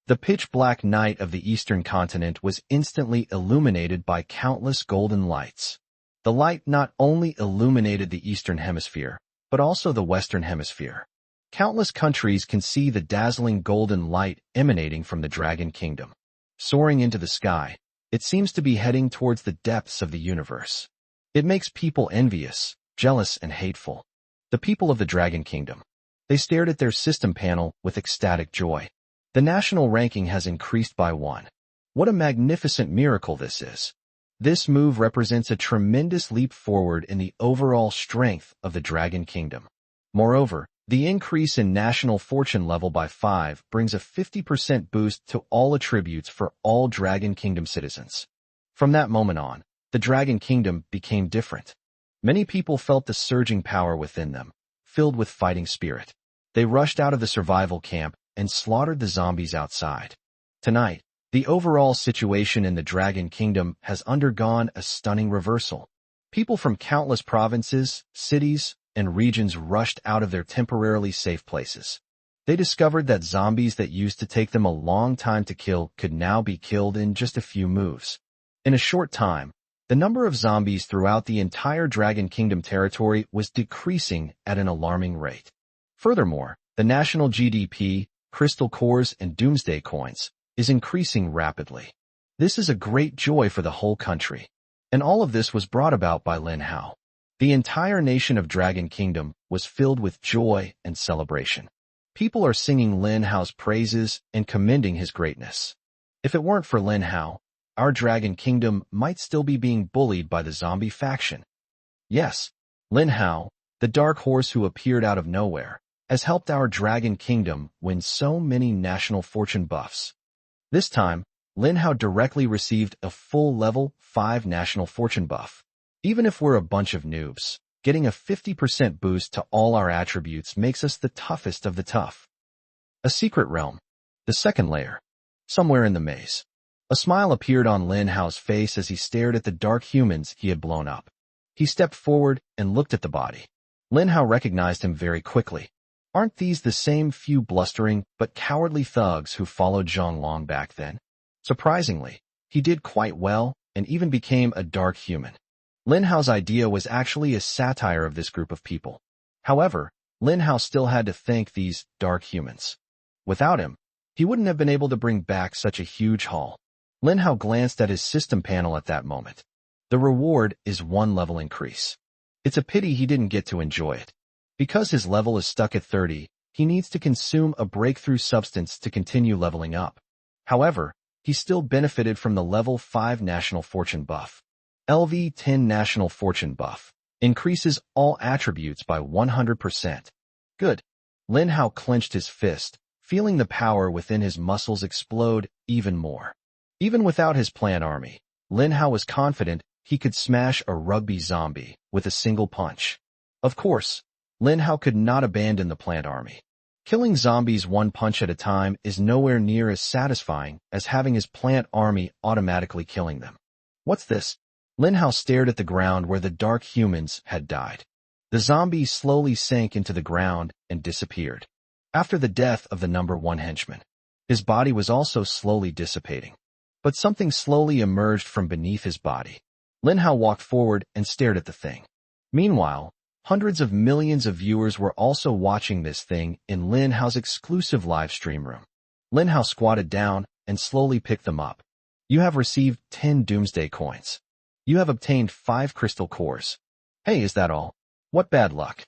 The pitch-black night of the eastern continent was instantly illuminated by countless golden lights. The light not only illuminated the eastern hemisphere, but also the western hemisphere. Countless countries can see the dazzling golden light emanating from the Dragon Kingdom. Soaring into the sky, it seems to be heading towards the depths of the universe. It makes people envious, jealous, and hateful. The people of the Dragon Kingdom. They stared at their system panel with ecstatic joy. The national ranking has increased by 1. What a magnificent miracle this is. This move represents a tremendous leap forward in the overall strength of the Dragon Kingdom. Moreover, the increase in national fortune level by 5 brings a 50% boost to all attributes for all Dragon Kingdom citizens. From that moment on, the Dragon Kingdom became different. Many people felt the surging power within them, filled with fighting spirit. They rushed out of the survival camp and slaughtered the zombies outside. Tonight, the overall situation in the Dragon Kingdom has undergone a stunning reversal. People from countless provinces, cities, and regions rushed out of their temporarily safe places. They discovered that zombies that used to take them a long time to kill could now be killed in just a few moves. In a short time, the number of zombies throughout the entire Dragon Kingdom territory was decreasing at an alarming rate. Furthermore, the national GDP, crystal cores, and doomsday coins is increasing rapidly. This is a great joy for the whole country. And all of this was brought about by Lin Hao. The entire nation of Dragon Kingdom was filled with joy and celebration. People are singing Lin Hao's praises and commending his greatness. If it weren't for Lin Hao, our Dragon Kingdom might still be being bullied by the zombie faction. Yes, Lin Hao, the dark horse who appeared out of nowhere, has helped our Dragon Kingdom win so many national fortune buffs. This time, Lin Hao directly received a full level 5 national fortune buff. Even if we're a bunch of noobs, getting a 50% boost to all our attributes makes us the toughest of the tough. A secret realm. The second layer. Somewhere in the maze. A smile appeared on Lin Hao's face as he stared at the dark humans he had blown up. He stepped forward and looked at the body. Lin Hao recognized him very quickly. Aren't these the same few blustering but cowardly thugs who followed Zhang Long back then? Surprisingly, he did quite well and even became a dark human. Lin Hao's idea was actually a satire of this group of people. However, Lin Hao still had to thank these dark humans. Without him, he wouldn't have been able to bring back such a huge haul. Lin Hao glanced at his system panel at that moment. The reward is 1 level increase. It's a pity he didn't get to enjoy it. Because his level is stuck at 30, he needs to consume a breakthrough substance to continue leveling up. However, he still benefited from the level 5 national fortune buff. LV10 national fortune buff increases all attributes by 100%. Good. Lin Hao clenched his fist, feeling the power within his muscles explode even more. Even without his plant army, Lin Hao was confident he could smash a rugby zombie with a single punch. Of course, Lin Hao could not abandon the plant army. Killing zombies 1 punch at a time is nowhere near as satisfying as having his plant army automatically killing them. What's this? Lin Hao stared at the ground where the dark humans had died. The zombies slowly sank into the ground and disappeared. After the death of the number 1 henchman, his body was also slowly dissipating. But something slowly emerged from beneath his body. Lin Hao walked forward and stared at the thing. Meanwhile, hundreds of millions of viewers were also watching this thing in Lin Hao's exclusive live stream room. Lin Hao squatted down and slowly picked them up. You have received 10 Doomsday coins. You have obtained 5 crystal cores. Hey, is that all? What bad luck.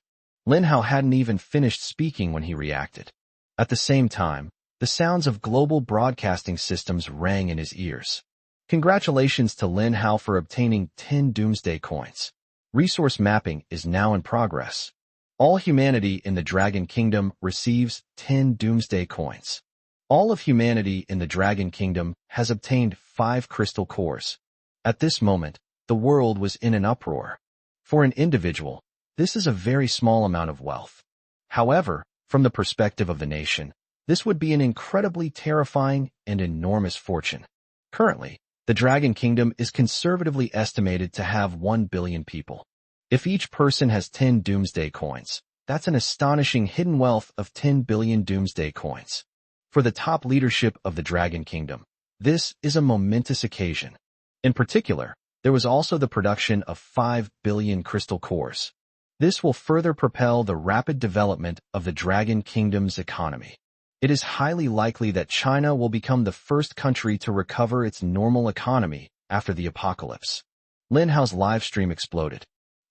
Lin Hao hadn't even finished speaking when he reacted. At the same time, the sounds of global broadcasting systems rang in his ears. Congratulations to Lin Hao for obtaining 10 Doomsday coins. Resource mapping is now in progress. All humanity in the Dragon Kingdom receives 10 Doomsday coins. All of humanity in the Dragon Kingdom has obtained 5 crystal cores. At this moment, the world was in an uproar. For an individual, this is a very small amount of wealth. However, from the perspective of the nation, this would be an incredibly terrifying and enormous fortune. Currently, the Dragon Kingdom is conservatively estimated to have 1 billion people. If each person has 10 Doomsday coins, that's an astonishing hidden wealth of 10 billion Doomsday coins. For the top leadership of the Dragon Kingdom, this is a momentous occasion. In particular, there was also the production of 5 billion crystal cores. This will further propel the rapid development of the Dragon Kingdom's economy. It is highly likely that China will become the first country to recover its normal economy after the apocalypse. Lin Hao's live stream exploded.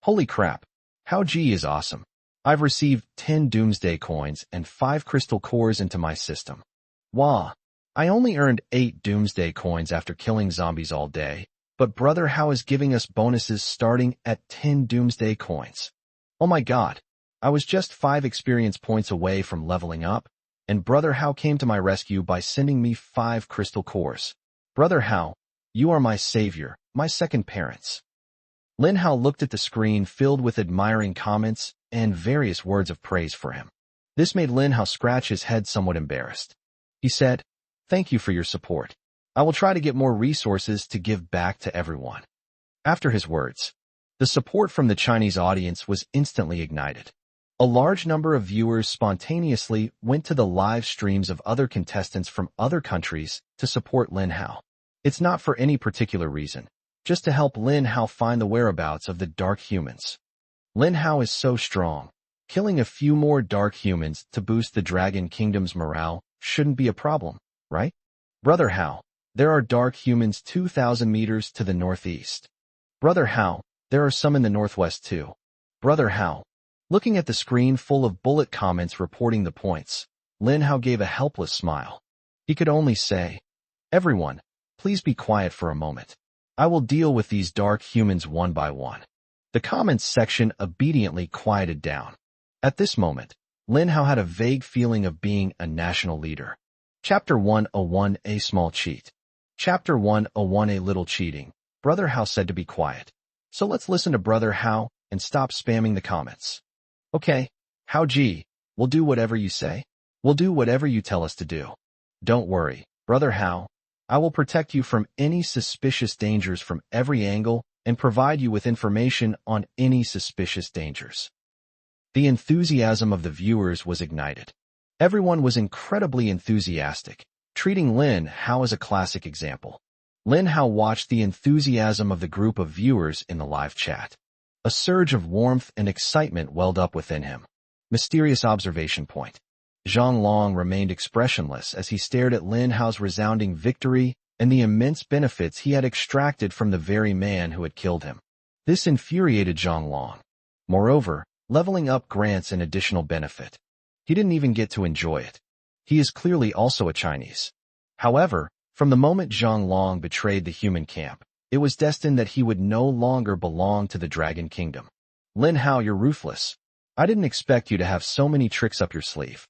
Holy crap! How G is awesome. I've received 10 Doomsday coins and 5 crystal cores into my system. Wah! I only earned 8 Doomsday coins after killing zombies all day, but Brother Hao is giving us bonuses starting at 10 Doomsday coins. Oh my god! I was just 5 experience points away from leveling up, and Brother Hao came to my rescue by sending me 5 crystal cores. Brother Hao, you are my savior, my second parents. Lin Hao looked at the screen filled with admiring comments and various words of praise for him. This made Lin Hao scratch his head somewhat embarrassed. He said, "Thank you for your support. I will try to get more resources to give back to everyone." After his words, the support from the Chinese audience was instantly ignited. A large number of viewers spontaneously went to the live streams of other contestants from other countries to support Lin Hao. It's not for any particular reason, just to help Lin Hao find the whereabouts of the Dark Humans. Lin Hao is so strong. Killing a few more Dark Humans to boost the Dragon Kingdom's morale shouldn't be a problem, right? Brother Hao, there are Dark Humans 2,000 meters to the northeast. Brother Hao, there are some in the northwest too. Brother Hao. Looking at the screen full of bullet comments reporting the points, Lin Hao gave a helpless smile. He could only say, "Everyone, please be quiet for a moment. I will deal with these Dark Humans one by one." The comments section obediently quieted down. At this moment, Lin Hao had a vague feeling of being a national leader. Chapter 101, A Small Cheat. Chapter 101, A Little Cheating. Brother Hao said to be quiet. So let's listen to Brother Hao and stop spamming the comments. Okay, Hao Ji, we'll do whatever you say. We'll do whatever you tell us to do. Don't worry, Brother Hao. I will protect you from any suspicious dangers from every angle and provide you with information on any suspicious dangers. The enthusiasm of the viewers was ignited. Everyone was incredibly enthusiastic, treating Lin Hao as a classic example. Lin Hao watched the enthusiasm of the group of viewers in the live chat. A surge of warmth and excitement welled up within him. Mysterious observation point. Zhang Long remained expressionless as he stared at Lin Hao's resounding victory and the immense benefits he had extracted from the very man who had killed him. This infuriated Zhang Long. Moreover, leveling up grants an additional benefit. He didn't even get to enjoy it. He is clearly also a Chinese. However, from the moment Zhang Long betrayed the human camp, it was destined that he would no longer belong to the Dragon Kingdom. Lin Hao, you're ruthless. I didn't expect you to have so many tricks up your sleeve.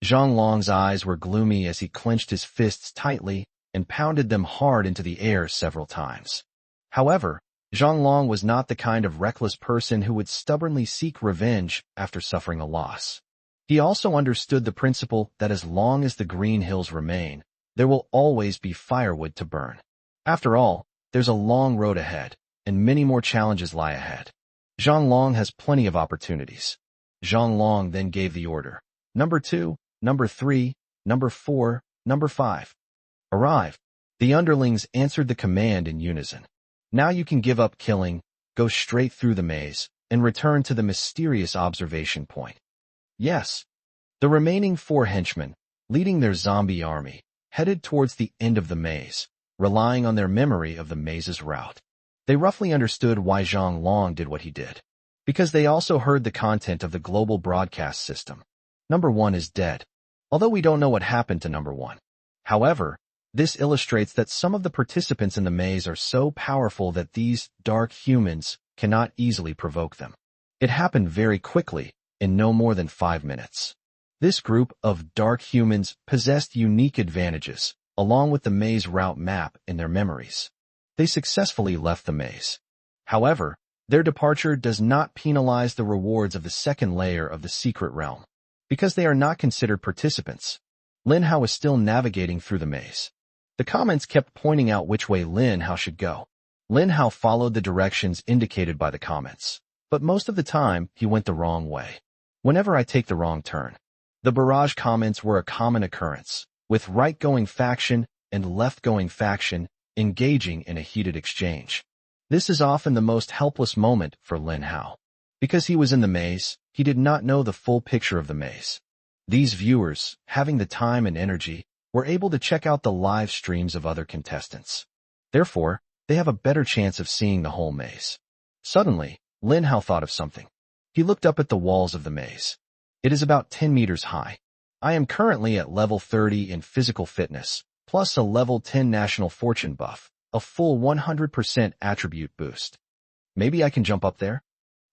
Zhang Long's eyes were gloomy as he clenched his fists tightly and pounded them hard into the air several times. However, Zhang Long was not the kind of reckless person who would stubbornly seek revenge after suffering a loss. He also understood the principle that as long as the green hills remain, there will always be firewood to burn. After all, there's a long road ahead, and many more challenges lie ahead. Zhang Long has plenty of opportunities. Zhang Long then gave the order. Number 2, Number 3, Number 4, Number 5. Arrive. The underlings answered the command in unison. Now you can give up killing, go straight through the maze, and return to the mysterious observation point. Yes, the remaining 4 henchmen, leading their zombie army, headed towards the end of the maze, relying on their memory of the maze's route. They roughly understood why Zhang Long did what he did, because they also heard the content of the global broadcast system. Number 1 is dead, although we don't know what happened to Number 1. However, this illustrates that some of the participants in the maze are so powerful that these dark humans cannot easily provoke them. It happened very quickly, in no more than 5 minutes. This group of dark humans possessed unique advantages, along with the maze route map in their memories. They successfully left the maze. However, their departure does not penalize the rewards of the second layer of the secret realm, because they are not considered participants. Lin Hao is still navigating through the maze. The comments kept pointing out which way Lin Hao should go. Lin Hao followed the directions indicated by the comments, but most of the time he went the wrong way. Whenever I take the wrong turn, the barrage comments were a common occurrence, with right-going faction and left-going faction engaging in a heated exchange. This is often the most helpless moment for Lin Hao. Because he was in the maze, he did not know the full picture of the maze. These viewers, having the time and energy, were able to check out the live streams of other contestants. Therefore, they have a better chance of seeing the whole maze. Suddenly, Lin Hao thought of something. He looked up at the walls of the maze. It is about 10 meters high. I am currently at level 30 in physical fitness, plus a level 10 national fortune buff, a full 100% attribute boost. Maybe I can jump up there?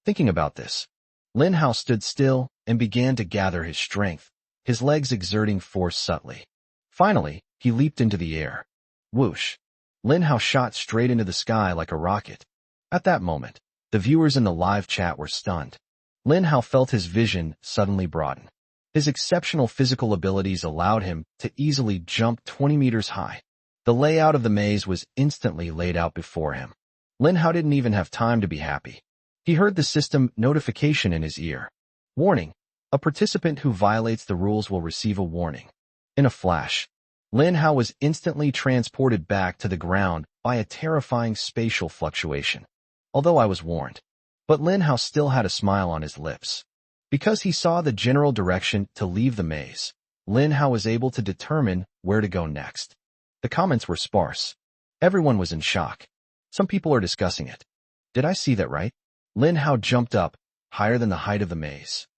Thinking about this, Lin Hao stood still and began to gather his strength, his legs exerting force subtly. Finally, he leaped into the air. Whoosh! Lin Hao shot straight into the sky like a rocket. At that moment, the viewers in the live chat were stunned. Lin Hao felt his vision suddenly broaden. His exceptional physical abilities allowed him to easily jump 20 meters high. The layout of the maze was instantly laid out before him. Lin Hao didn't even have time to be happy. He heard the system notification in his ear. Warning: a participant who violates the rules will receive a warning. In a flash, Lin Hao was instantly transported back to the ground by a terrifying spatial fluctuation. Although I was warned. But Lin Hao still had a smile on his lips. Because he saw the general direction to leave the maze, Lin Hao was able to determine where to go next. The comments were sparse. Everyone was in shock. Some people are discussing it. Did I see that right? Lin Hao jumped up, higher than the height of the maze.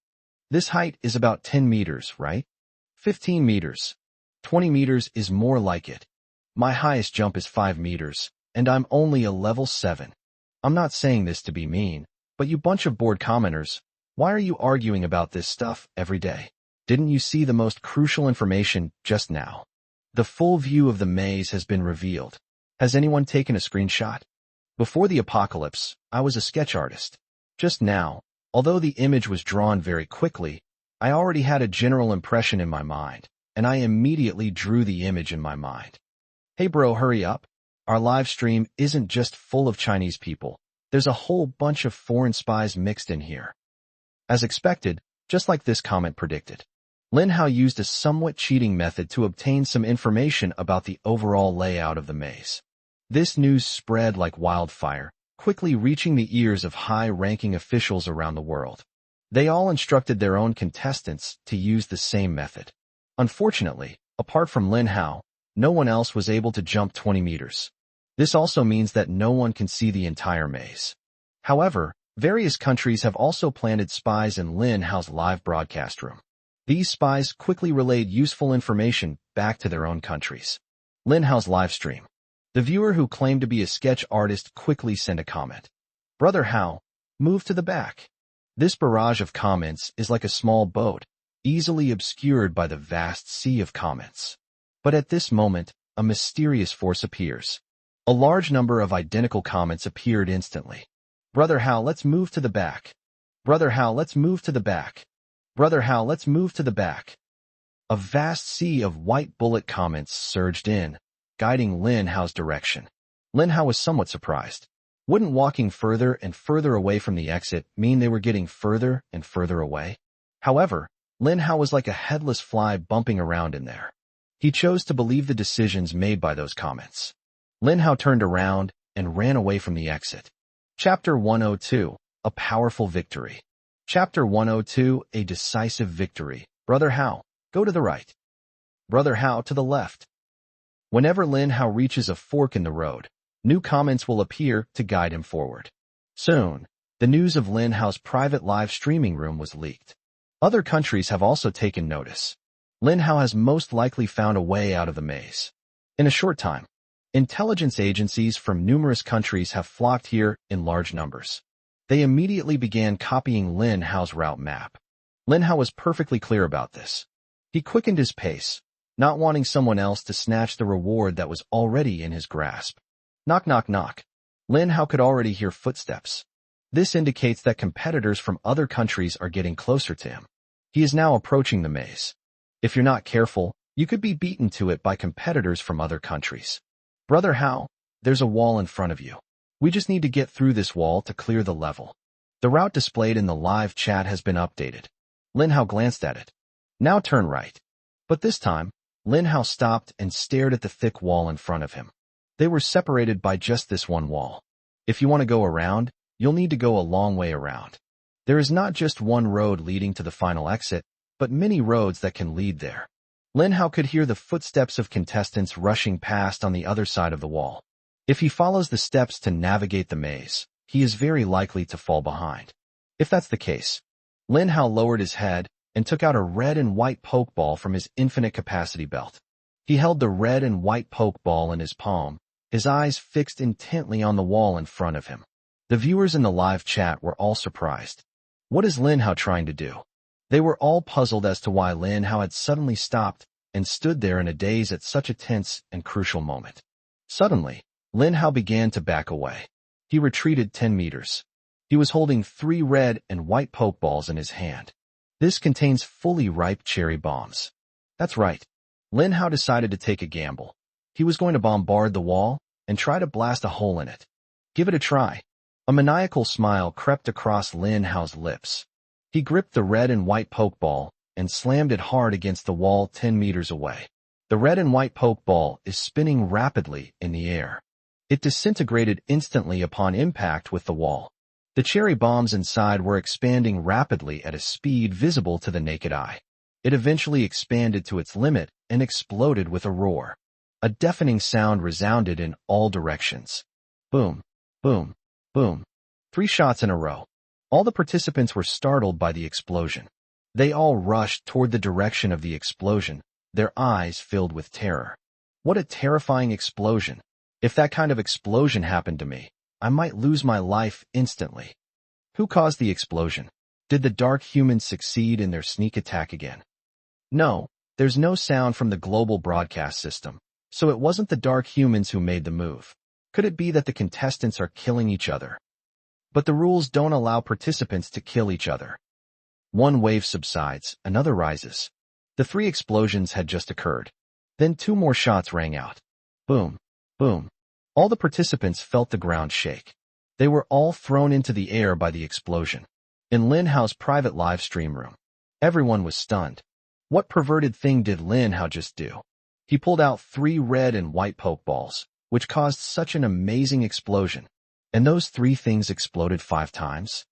This height is about 10 meters, right? 15 meters. 20 meters is more like it. My highest jump is 5 meters, and I'm only a level 7. I'm not saying this to be mean, but you bunch of bored commenters, why are you arguing about this stuff every day? Didn't you see the most crucial information just now? The full view of the maze has been revealed. Has anyone taken a screenshot? Before the apocalypse, I was a sketch artist. Just now, although the image was drawn very quickly, I already had a general impression in my mind, and I immediately drew the image in my mind. Hey bro, hurry up. Our live stream isn't just full of Chinese people. There's a whole bunch of foreign spies mixed in here. As expected, just like this comment predicted, Lin Hao used a somewhat cheating method to obtain some information about the overall layout of the maze. This news spread like wildfire, quickly reaching the ears of high-ranking officials around the world. They all instructed their own contestants to use the same method. Unfortunately, apart from Lin Hao, no one else was able to jump 20 meters. This also means that no one can see the entire maze. However, various countries have also planted spies in Lin Hao's live broadcast room. These spies quickly relayed useful information back to their own countries. Lin Hao's live stream. The viewer who claimed to be a sketch artist quickly sent a comment. Brother Hao, move to the back. This barrage of comments is like a small boat, easily obscured by the vast sea of comments. But at this moment, a mysterious force appears. A large number of identical comments appeared instantly. Brother Hao, let's move to the back. Brother Hao, let's move to the back. Brother Hao, let's move to the back. A vast sea of white bullet comments surged in, guiding Lin Hao's direction. Lin Hao was somewhat surprised. Wouldn't walking further and further away from the exit mean they were getting further and further away? However, Lin Hao was like a headless fly bumping around in there. He chose to believe the decisions made by those comments. Lin Hao turned around and ran away from the exit. Chapter 102, A Powerful Victory. Chapter 102, A Decisive Victory. Brother Hao, go to the right. Brother Hao to the left. Whenever Lin Hao reaches a fork in the road, new comments will appear to guide him forward. Soon, the news of Lin Hao's private live streaming room was leaked. Other countries have also taken notice. Lin Hao has most likely found a way out of the maze. In a short time, intelligence agencies from numerous countries have flocked here in large numbers. They immediately began copying Lin Hao's route map. Lin Hao was perfectly clear about this. He quickened his pace, not wanting someone else to snatch the reward that was already in his grasp. Knock, knock, knock. Lin Hao could already hear footsteps. This indicates that competitors from other countries are getting closer to him. He is now approaching the maze. If you're not careful, you could be beaten to it by competitors from other countries. Brother Hao, there's a wall in front of you. We just need to get through this wall to clear the level. The route displayed in the live chat has been updated. Lin Hao glanced at it. Now turn right. But this time, Lin Hao stopped and stared at the thick wall in front of him. They were separated by just this one wall. If you want to go around, you'll need to go a long way around. There is not just one road leading to the final exit, but many roads that can lead there. Lin Hao could hear the footsteps of contestants rushing past on the other side of the wall. If he follows the steps to navigate the maze, he is very likely to fall behind. If that's the case, Lin Hao lowered his head and took out a red and white pokeball from his infinite capacity belt. He held the red and white pokeball in his palm, his eyes fixed intently on the wall in front of him. The viewers in the live chat were all surprised. What is Lin Hao trying to do? They were all puzzled as to why Lin Hao had suddenly stopped and stood there in a daze at such a tense and crucial moment. Suddenly, Lin Hao began to back away. He retreated 10 meters. He was holding 3 red and white pokeballs in his hand. This contains fully ripe cherry bombs. That's right. Lin Hao decided to take a gamble. He was going to bombard the wall and try to blast a hole in it. Give it a try. A maniacal smile crept across Lin Hao's lips. He gripped the red and white pokeball and slammed it hard against the wall 10 meters away. The red and white pokeball is spinning rapidly in the air. It disintegrated instantly upon impact with the wall. The cherry bombs inside were expanding rapidly at a speed visible to the naked eye. It eventually expanded to its limit and exploded with a roar. A deafening sound resounded in all directions. Boom, boom, boom. 3 shots in a row. All the participants were startled by the explosion. They all rushed toward the direction of the explosion, their eyes filled with terror. What a terrifying explosion. If that kind of explosion happened to me, I might lose my life instantly. Who caused the explosion? Did the dark humans succeed in their sneak attack again? No, there's no sound from the global broadcast system, so it wasn't the dark humans who made the move. Could it be that the contestants are killing each other? But the rules don't allow participants to kill each other. One wave subsides, another rises. The 3 explosions had just occurred. Then 2 more shots rang out. Boom, boom. All the participants felt the ground shake. They were all thrown into the air by the explosion. In Lin Hao's private live stream room, everyone was stunned. What perverted thing did Lin Hao just do? He pulled out 3 red and white pokeballs, which caused such an amazing explosion. And those 3 things exploded 5 times?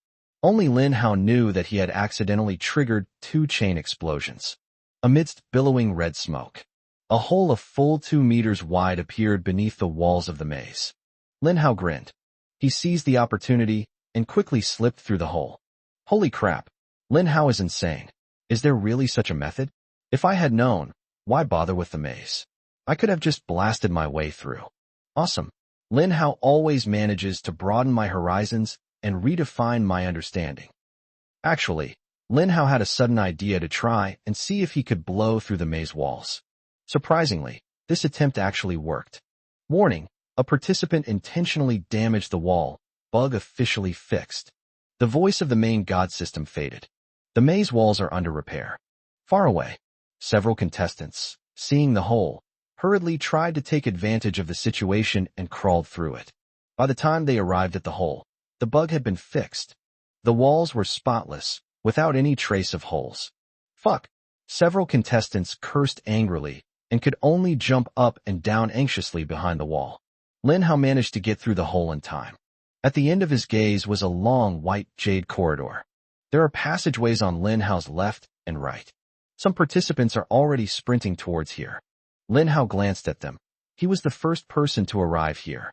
Only Lin Hao knew that he had accidentally triggered 2 chain explosions. Amidst billowing red smoke, a hole a full 2 meters wide appeared beneath the walls of the maze. Lin Hao grinned. He seized the opportunity and quickly slipped through the hole. Holy crap, Lin Hao is insane. Is there really such a method? If I had known, why bother with the maze? I could have just blasted my way through. Awesome. Lin Hao always manages to broaden my horizons and redefine my understanding. Actually, Lin Hao had a sudden idea to try and see if he could blow through the maze walls. Surprisingly, this attempt actually worked. Warning, a participant intentionally damaged the wall, bug officially fixed. The voice of the main god system faded. The maze walls are under repair. Far away, several contestants, seeing the hole, hurriedly tried to take advantage of the situation and crawled through it. By the time they arrived at the hole, the bug had been fixed. The walls were spotless, without any trace of holes. Fuck! Several contestants cursed angrily and could only jump up and down anxiously behind the wall. Lin Hao managed to get through the hole in time. At the end of his gaze was a long white jade corridor. There are passageways on Lin Hao's left and right. Some participants are already sprinting towards here. Lin Hao glanced at them. He was the first person to arrive here.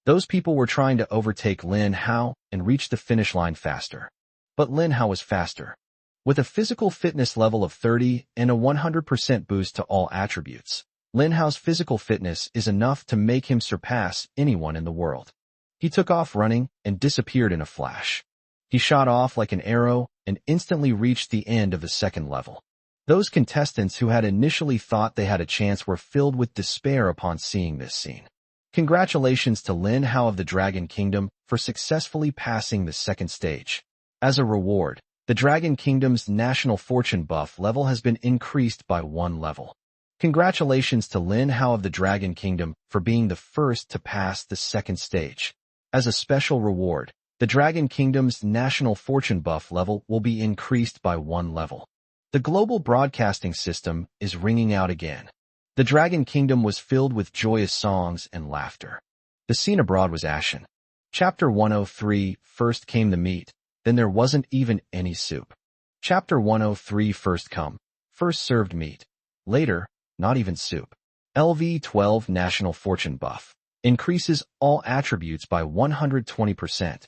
Those people were trying to overtake Lin Hao and reach the finish line faster. But Lin Hao was faster. With a physical fitness level of 30 and a 100% boost to all attributes, Lin Hao's physical fitness is enough to make him surpass anyone in the world. He took off running and disappeared in a flash. He shot off like an arrow and instantly reached the end of the second level. Those contestants who had initially thought they had a chance were filled with despair upon seeing this scene. Congratulations to Lin Hao of the Dragon Kingdom for successfully passing the second stage. As a reward, the Dragon Kingdom's national fortune buff level has been increased by 1 level. Congratulations to Lin Hao of the Dragon Kingdom for being the first to pass the second stage. As a special reward, the Dragon Kingdom's national fortune buff level will be increased by 1 level. The global broadcasting system is ringing out again. The Dragon Kingdom was filled with joyous songs and laughter. The scene abroad was ashen. Chapter 103, first came the meat, then there wasn't even any soup. Chapter 103, first come, first served meat. Later, not even soup. LV12 National Fortune Buff increases all attributes by 120%.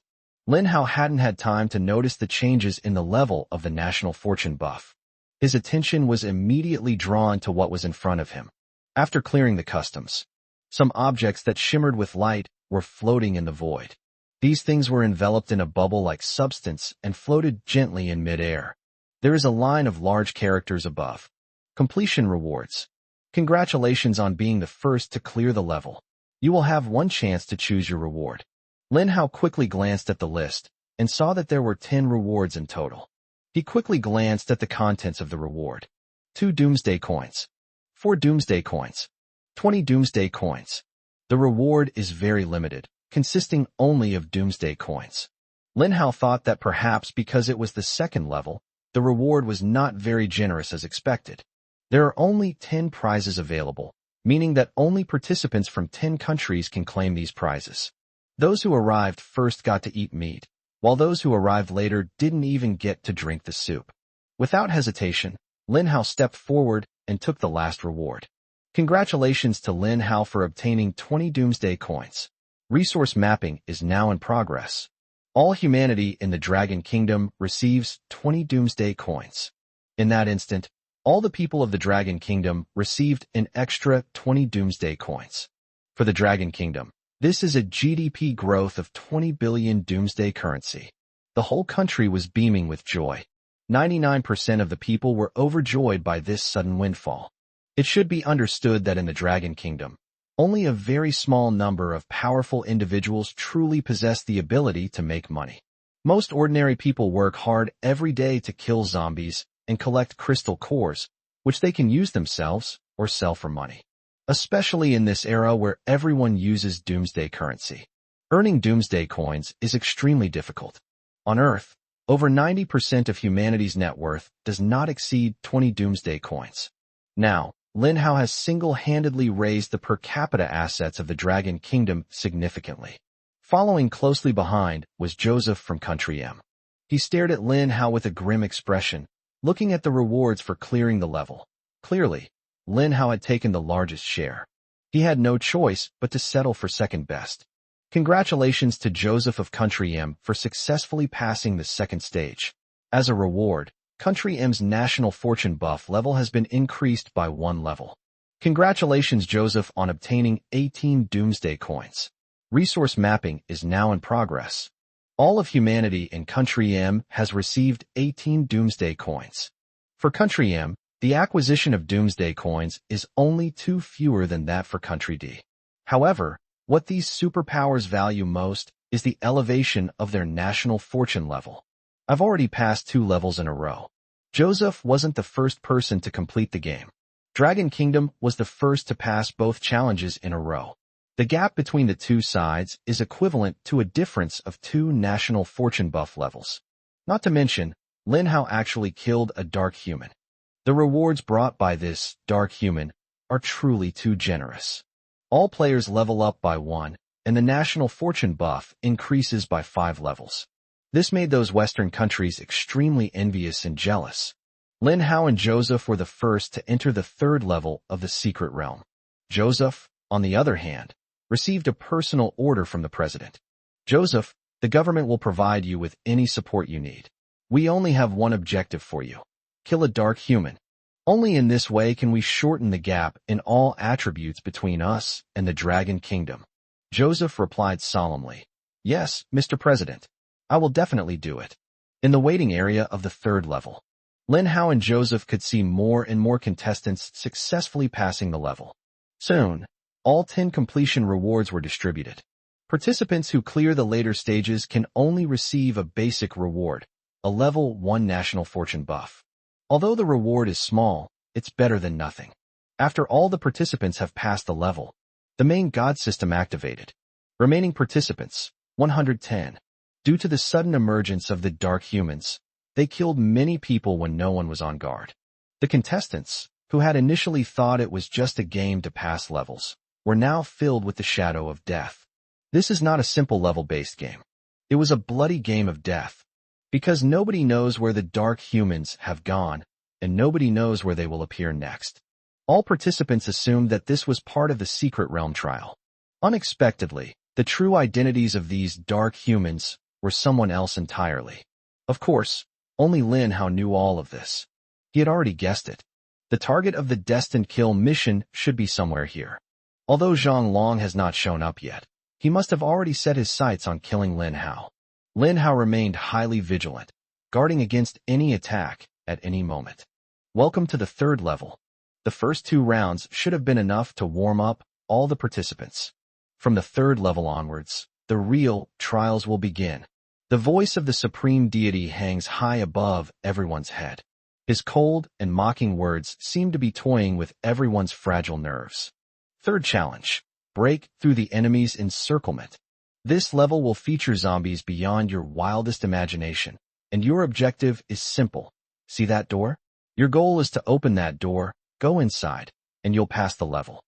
Lin Hao hadn't had time to notice the changes in the level of the National Fortune Buff. His attention was immediately drawn to what was in front of him. After clearing the customs, some objects that shimmered with light were floating in the void. These things were enveloped in a bubble-like substance and floated gently in mid-air. There is a line of large characters above. Completion rewards. Congratulations on being the first to clear the level. You will have 1 chance to choose your reward. Lin Hao quickly glanced at the list and saw that there were 10 rewards in total. He quickly glanced at the contents of the reward. 2 Doomsday Coins. 4 Doomsday Coins. 20 Doomsday Coins. The reward is very limited, consisting only of Doomsday Coins. Lin Hao thought that perhaps because it was the second level, the reward was not very generous as expected. There are only 10 prizes available, meaning that only participants from 10 countries can claim these prizes. Those who arrived first got to eat meat, while those who arrived later didn't even get to drink the soup. Without hesitation, Lin Hao stepped forward and took the last reward. Congratulations to Lin Hao for obtaining 20 Doomsday Coins. Resource mapping is now in progress. All humanity in the Dragon Kingdom receives 20 Doomsday Coins. In that instant, all the people of the Dragon Kingdom received an extra 20 Doomsday Coins. For the Dragon Kingdom, this is a GDP growth of 20 billion Doomsday currency. The whole country was beaming with joy. 99% of the people were overjoyed by this sudden windfall. It should be understood that in the Dragon Kingdom, only a very small number of powerful individuals truly possess the ability to make money. Most ordinary people work hard every day to kill zombies and collect crystal cores, which they can use themselves or sell for money. Especially in this era where everyone uses Doomsday currency. Earning Doomsday Coins is extremely difficult. On Earth, over 90% of humanity's net worth does not exceed 20 Doomsday Coins. Now, Lin Hao has single-handedly raised the per capita assets of the Dragon Kingdom significantly. Following closely behind was Joseph from Country M. He stared at Lin Hao with a grim expression, looking at the rewards for clearing the level. Clearly, Lin Hao had taken the largest share. He had no choice but to settle for second best. Congratulations to Joseph of Country M for successfully passing the second stage. As a reward, Country M's national fortune buff level has been increased by 1 level. Congratulations Joseph on obtaining 18 Doomsday Coins. Resource mapping is now in progress. All of humanity in Country M has received 18 Doomsday Coins. For Country M, the acquisition of Doomsday Coins is only 2 fewer than that for Country D. However, what these superpowers value most is the elevation of their national fortune level. I've already passed 2 levels in a row. Joseph wasn't the first person to complete the game. Dragon Kingdom was the first to pass both challenges in a row. The gap between the 2 sides is equivalent to a difference of 2 national fortune buff levels. Not to mention, Lin Hao actually killed a dark human. The rewards brought by this dark human are truly too generous. All players level up by 1, and the national fortune buff increases by 5 levels. This made those Western countries extremely envious and jealous. Lin Hao and Joseph were the first to enter the 3rd level of the secret realm. Joseph, on the other hand, received a personal order from the president. Joseph, the government will provide you with any support you need. We only have one objective for you. Kill a dark human. Only in this way can we shorten the gap in all attributes between us and the Dragon Kingdom. Joseph replied solemnly, "Yes, Mr. President. I will definitely do it." In the waiting area of the 3rd level, Lin Hao and Joseph could see more and more contestants successfully passing the level. Soon, all 10 completion rewards were distributed. Participants who clear the later stages can only receive a basic reward, a level 1 national fortune buff. Although the reward is small, it's better than nothing. After all the participants have passed the level, the main god system activated. Remaining participants, 110. Due to the sudden emergence of the dark humans, they killed many people when no one was on guard. The contestants, who had initially thought it was just a game to pass levels, were now filled with the shadow of death. This is not a simple level-based game. It was a bloody game of death, because nobody knows where the dark humans have gone, and nobody knows where they will appear next. All participants assumed that this was part of the secret realm trial. Unexpectedly, the true identities of these dark humans were someone else entirely. Of course, only Lin Hao knew all of this. He had already guessed it. The target of the destined kill mission should be somewhere here. Although Zhang Long has not shown up yet, he must have already set his sights on killing Lin Hao. Lin Hao remained highly vigilant, guarding against any attack at any moment. Welcome to the 3rd level. The first 2 rounds should have been enough to warm up all the participants. From the 3rd level onwards, the real trials will begin. The voice of the supreme deity hangs high above everyone's head. His cold and mocking words seem to be toying with everyone's fragile nerves. 3rd challenge: break through the enemy's encirclement. This level will feature zombies beyond your wildest imagination, and your objective is simple. See that door? Your goal is to open that door, go inside, and you'll pass the level.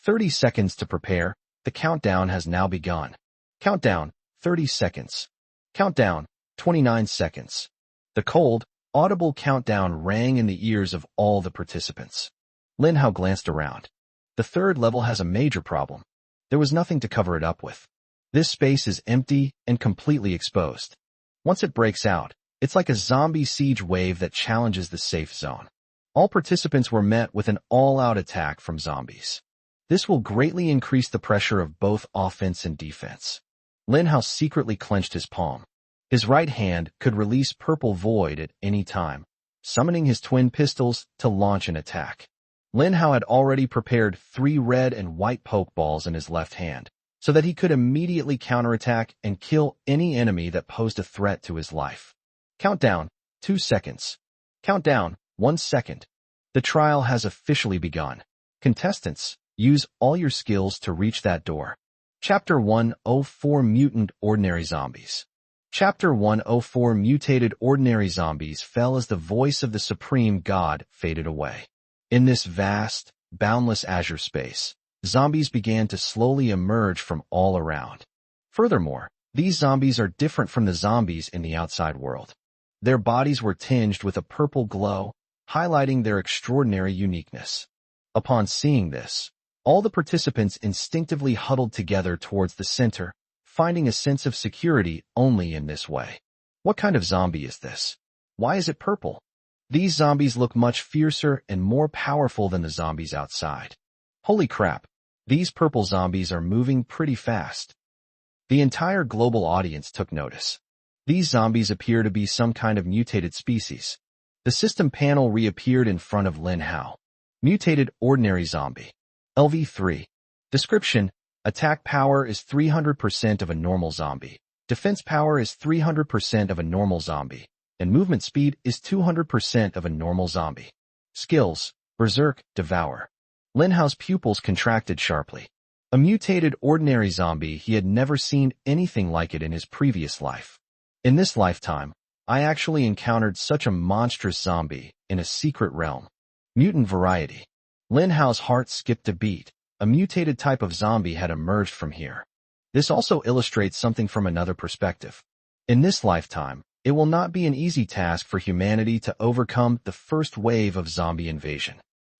30 seconds to prepare. The countdown has now begun. Countdown, 30 seconds. Countdown, 29 seconds. The cold, audible countdown rang in the ears of all the participants. Lin Hao glanced around. The 3rd level has a major problem. There was nothing to cover it up with. This space is empty and completely exposed. Once it breaks out, it's like a zombie siege wave that challenges the safe zone. All participants were met with an all-out attack from zombies. This will greatly increase the pressure of both offense and defense. Lin Hao secretly clenched his palm. His right hand could release purple void at any time, summoning his twin pistols to launch an attack. Lin Hao had already prepared 3 red and white pokeballs in his left hand, so that he could immediately counterattack and kill any enemy that posed a threat to his life. Countdown, 2 seconds. Countdown, 1 second. The trial has officially begun. Contestants, use all your skills to reach that door. Chapter 104 Mutant Ordinary Zombies. Chapter 104 Mutated Ordinary Zombies fell as the voice of the Supreme God faded away. In this vast, boundless azure space, zombies began to slowly emerge from all around. Furthermore, these zombies are different from the zombies in the outside world. Their bodies were tinged with a purple glow, highlighting their extraordinary uniqueness. Upon seeing this, all the participants instinctively huddled together towards the center, finding a sense of security only in this way. What kind of zombie is this? Why is it purple? These zombies look much fiercer and more powerful than the zombies outside. Holy crap, these purple zombies are moving pretty fast. The entire global audience took notice. These zombies appear to be some kind of mutated species. The system panel reappeared in front of Lin Hao. Mutated Ordinary Zombie. LV3. Description: attack power is 300% of a normal zombie. Defense power is 300% of a normal zombie. And movement speed is 200% of a normal zombie. Skills: Berserk, Devour. Lin Hao's pupils contracted sharply. A mutated ordinary zombie, he had never seen anything like it in his previous life. In this lifetime, I actually encountered such a monstrous zombie in a secret realm. Mutant variety. Lin Hao's heart skipped a beat. A mutated type of zombie had emerged from here. This also illustrates something from another perspective. In this lifetime, it will not be an easy task for humanity to overcome the first wave of zombie invasion.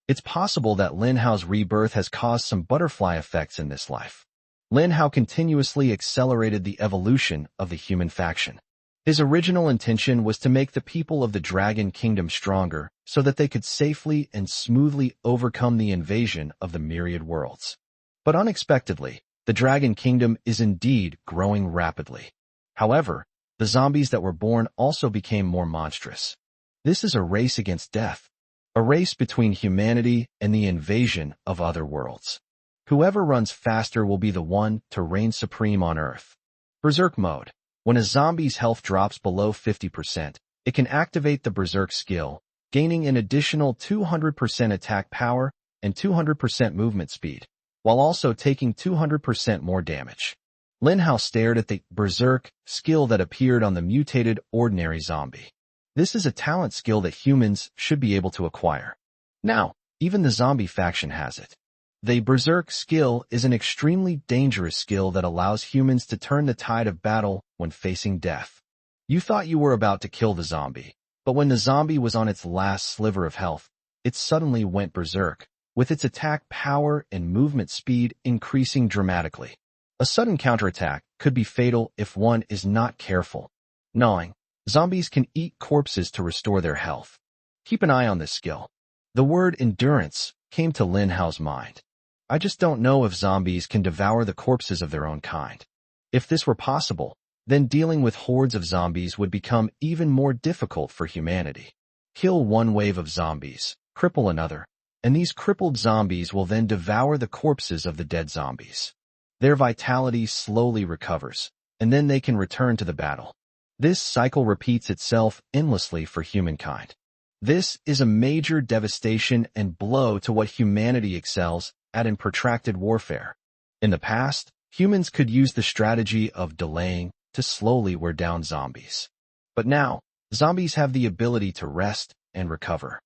It's possible that Lin Hao's rebirth has caused some butterfly effects in this life. Lin Hao continuously accelerated the evolution of the human faction. His original intention was to make the people of the Dragon Kingdom stronger so that they could safely and smoothly overcome the invasion of the myriad worlds. But unexpectedly, the Dragon Kingdom is indeed growing rapidly. However, the zombies that were born also became more monstrous. This is a race against death, a race between humanity and the invasion of other worlds. Whoever runs faster will be the one to reign supreme on Earth. Berserk Mode. When a zombie's health drops below 50%, it can activate the Berserk skill, gaining an additional 200% attack power and 200% movement speed, while also taking 200% more damage. Lin Hao stared at the Berserk skill that appeared on the mutated ordinary zombie. This is a talent skill that humans should be able to acquire. Now, even the zombie faction has it. The Berserk skill is an extremely dangerous skill that allows humans to turn the tide of battle when facing death. You thought you were about to kill the zombie, but when the zombie was on its last sliver of health, it suddenly went berserk, with its attack power and movement speed increasing dramatically. A sudden counterattack could be fatal if one is not careful. 9. Zombies can eat corpses to restore their health. Keep an eye on this skill. The word endurance came to Lin Hao's mind. I just don't know if zombies can devour the corpses of their own kind. If this were possible, then dealing with hordes of zombies would become even more difficult for humanity. Kill one wave of zombies, cripple another, and these crippled zombies will then devour the corpses of the dead zombies. Their vitality slowly recovers, and then they can return to the battle. This cycle repeats itself endlessly for humankind. This is a major devastation and blow to what humanity excels at in protracted warfare. In the past, humans could use the strategy of delaying to slowly wear down zombies. But now, zombies have the ability to rest and recover.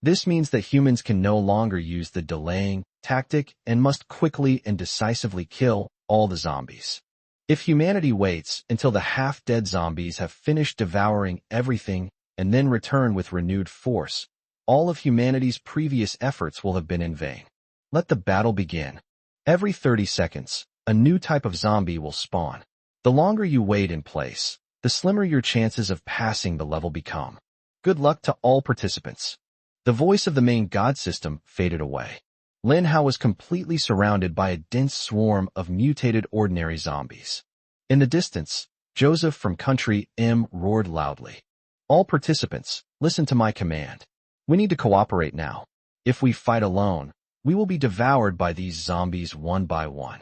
This means that humans can no longer use the delaying tactic and must quickly and decisively kill all the zombies. If humanity waits until the half-dead zombies have finished devouring everything and then return with renewed force, all of humanity's previous efforts will have been in vain. Let the battle begin. Every 30 seconds, a new type of zombie will spawn. The longer you wait in place, the slimmer your chances of passing the level become. Good luck to all participants. The voice of the main god system faded away. Lin Hao was completely surrounded by a dense swarm of mutated ordinary zombies. In the distance, Joseph from Country M roared loudly. All participants, listen to my command. We need to cooperate now. If we fight alone, we will be devoured by these zombies one by one.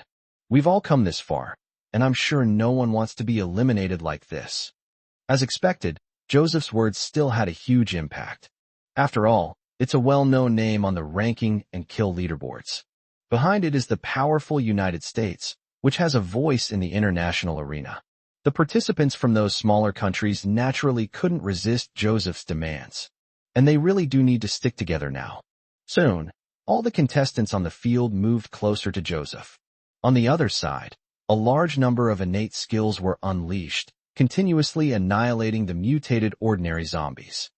We've all come this far, and I'm sure no one wants to be eliminated like this. As expected, Joseph's words still had a huge impact. After all, it's a well-known name on the ranking and kill leaderboards. Behind it is the powerful United States, which has a voice in the international arena. The participants from those smaller countries naturally couldn't resist Joseph's demands. And they really do need to stick together now. Soon, all the contestants on the field moved closer to Joseph. On the other side, a large number of innate skills were unleashed, continuously annihilating the mutated ordinary zombies.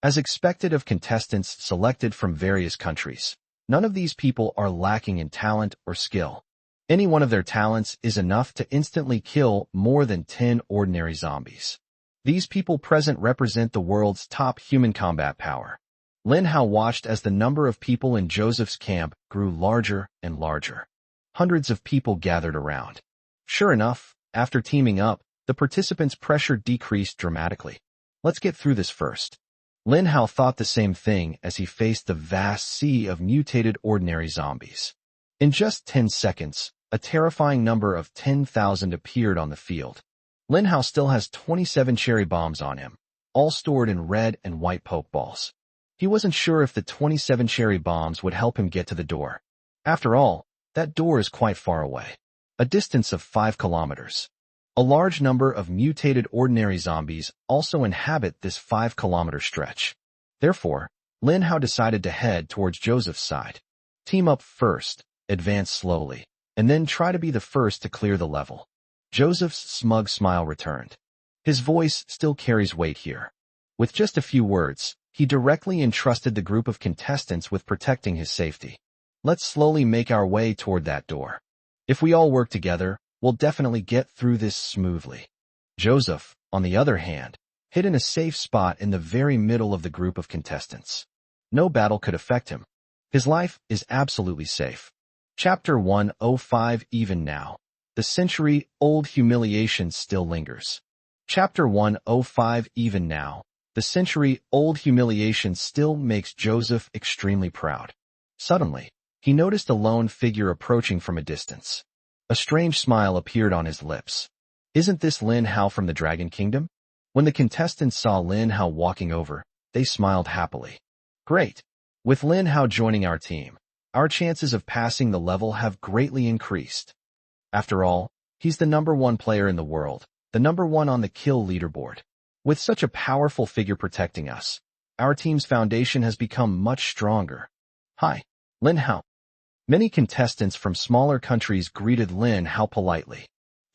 As expected of contestants selected from various countries, none of these people are lacking in talent or skill. Any one of their talents is enough to instantly kill more than 10 ordinary zombies. These people present represent the world's top human combat power. Lin Hao watched as the number of people in Joseph's camp grew larger and larger. Hundreds of people gathered around. Sure enough, after teaming up, the participants' pressure decreased dramatically. Let's get through this first. Lin Hao thought the same thing as he faced the vast sea of mutated ordinary zombies. In just 10 seconds, a terrifying number of 10,000 appeared on the field. Lin Hao still has 27 cherry bombs on him, all stored in red and white pokeballs. He wasn't sure if the 27 cherry bombs would help him get to the door. After all, that door is quite far away, a distance of 5 kilometers. A large number of mutated ordinary zombies also inhabit this 5-kilometer stretch. Therefore, Lin Hao decided to head towards Joseph's side. Team up first, advance slowly, and then try to be the first to clear the level. Joseph's smug smile returned. His voice still carries weight here. With just a few words, he directly entrusted the group of contestants with protecting his safety. Let's slowly make our way toward that door. If we all work together, we'll definitely get through this smoothly. Joseph, on the other hand, hid in a safe spot in the very middle of the group of contestants. No battle could affect him. His life is absolutely safe. Chapter 105. Even now, the century-old humiliation still lingers. Chapter 105. Even now, the century-old humiliation still makes Joseph extremely proud. Suddenly, he noticed a lone figure approaching from a distance. A strange smile appeared on his lips. Isn't this Lin Hao from the Dragon Kingdom? When the contestants saw Lin Hao walking over, they smiled happily. Great! With Lin Hao joining our team, our chances of passing the level have greatly increased. After all, he's the #1 player in the world, the #1 on the kill leaderboard. With such a powerful figure protecting us, our team's foundation has become much stronger. Hi, Lin Hao. Many contestants from smaller countries greeted Lin Hao politely.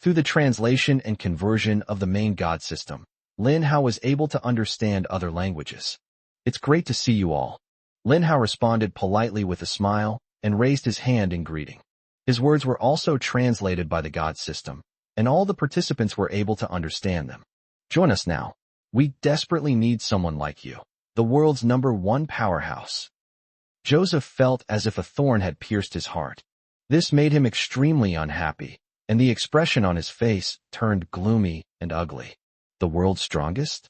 Through the translation and conversion of the main god system, Lin Hao was able to understand other languages. It's great to see you all. Lin Hao responded politely with a smile and raised his hand in greeting. His words were also translated by the god system, and all the participants were able to understand them. Join us now. We desperately need someone like you, the world's #1 powerhouse. Joseph felt as if a thorn had pierced his heart. This made him extremely unhappy, and the expression on his face turned gloomy and ugly. The world's strongest?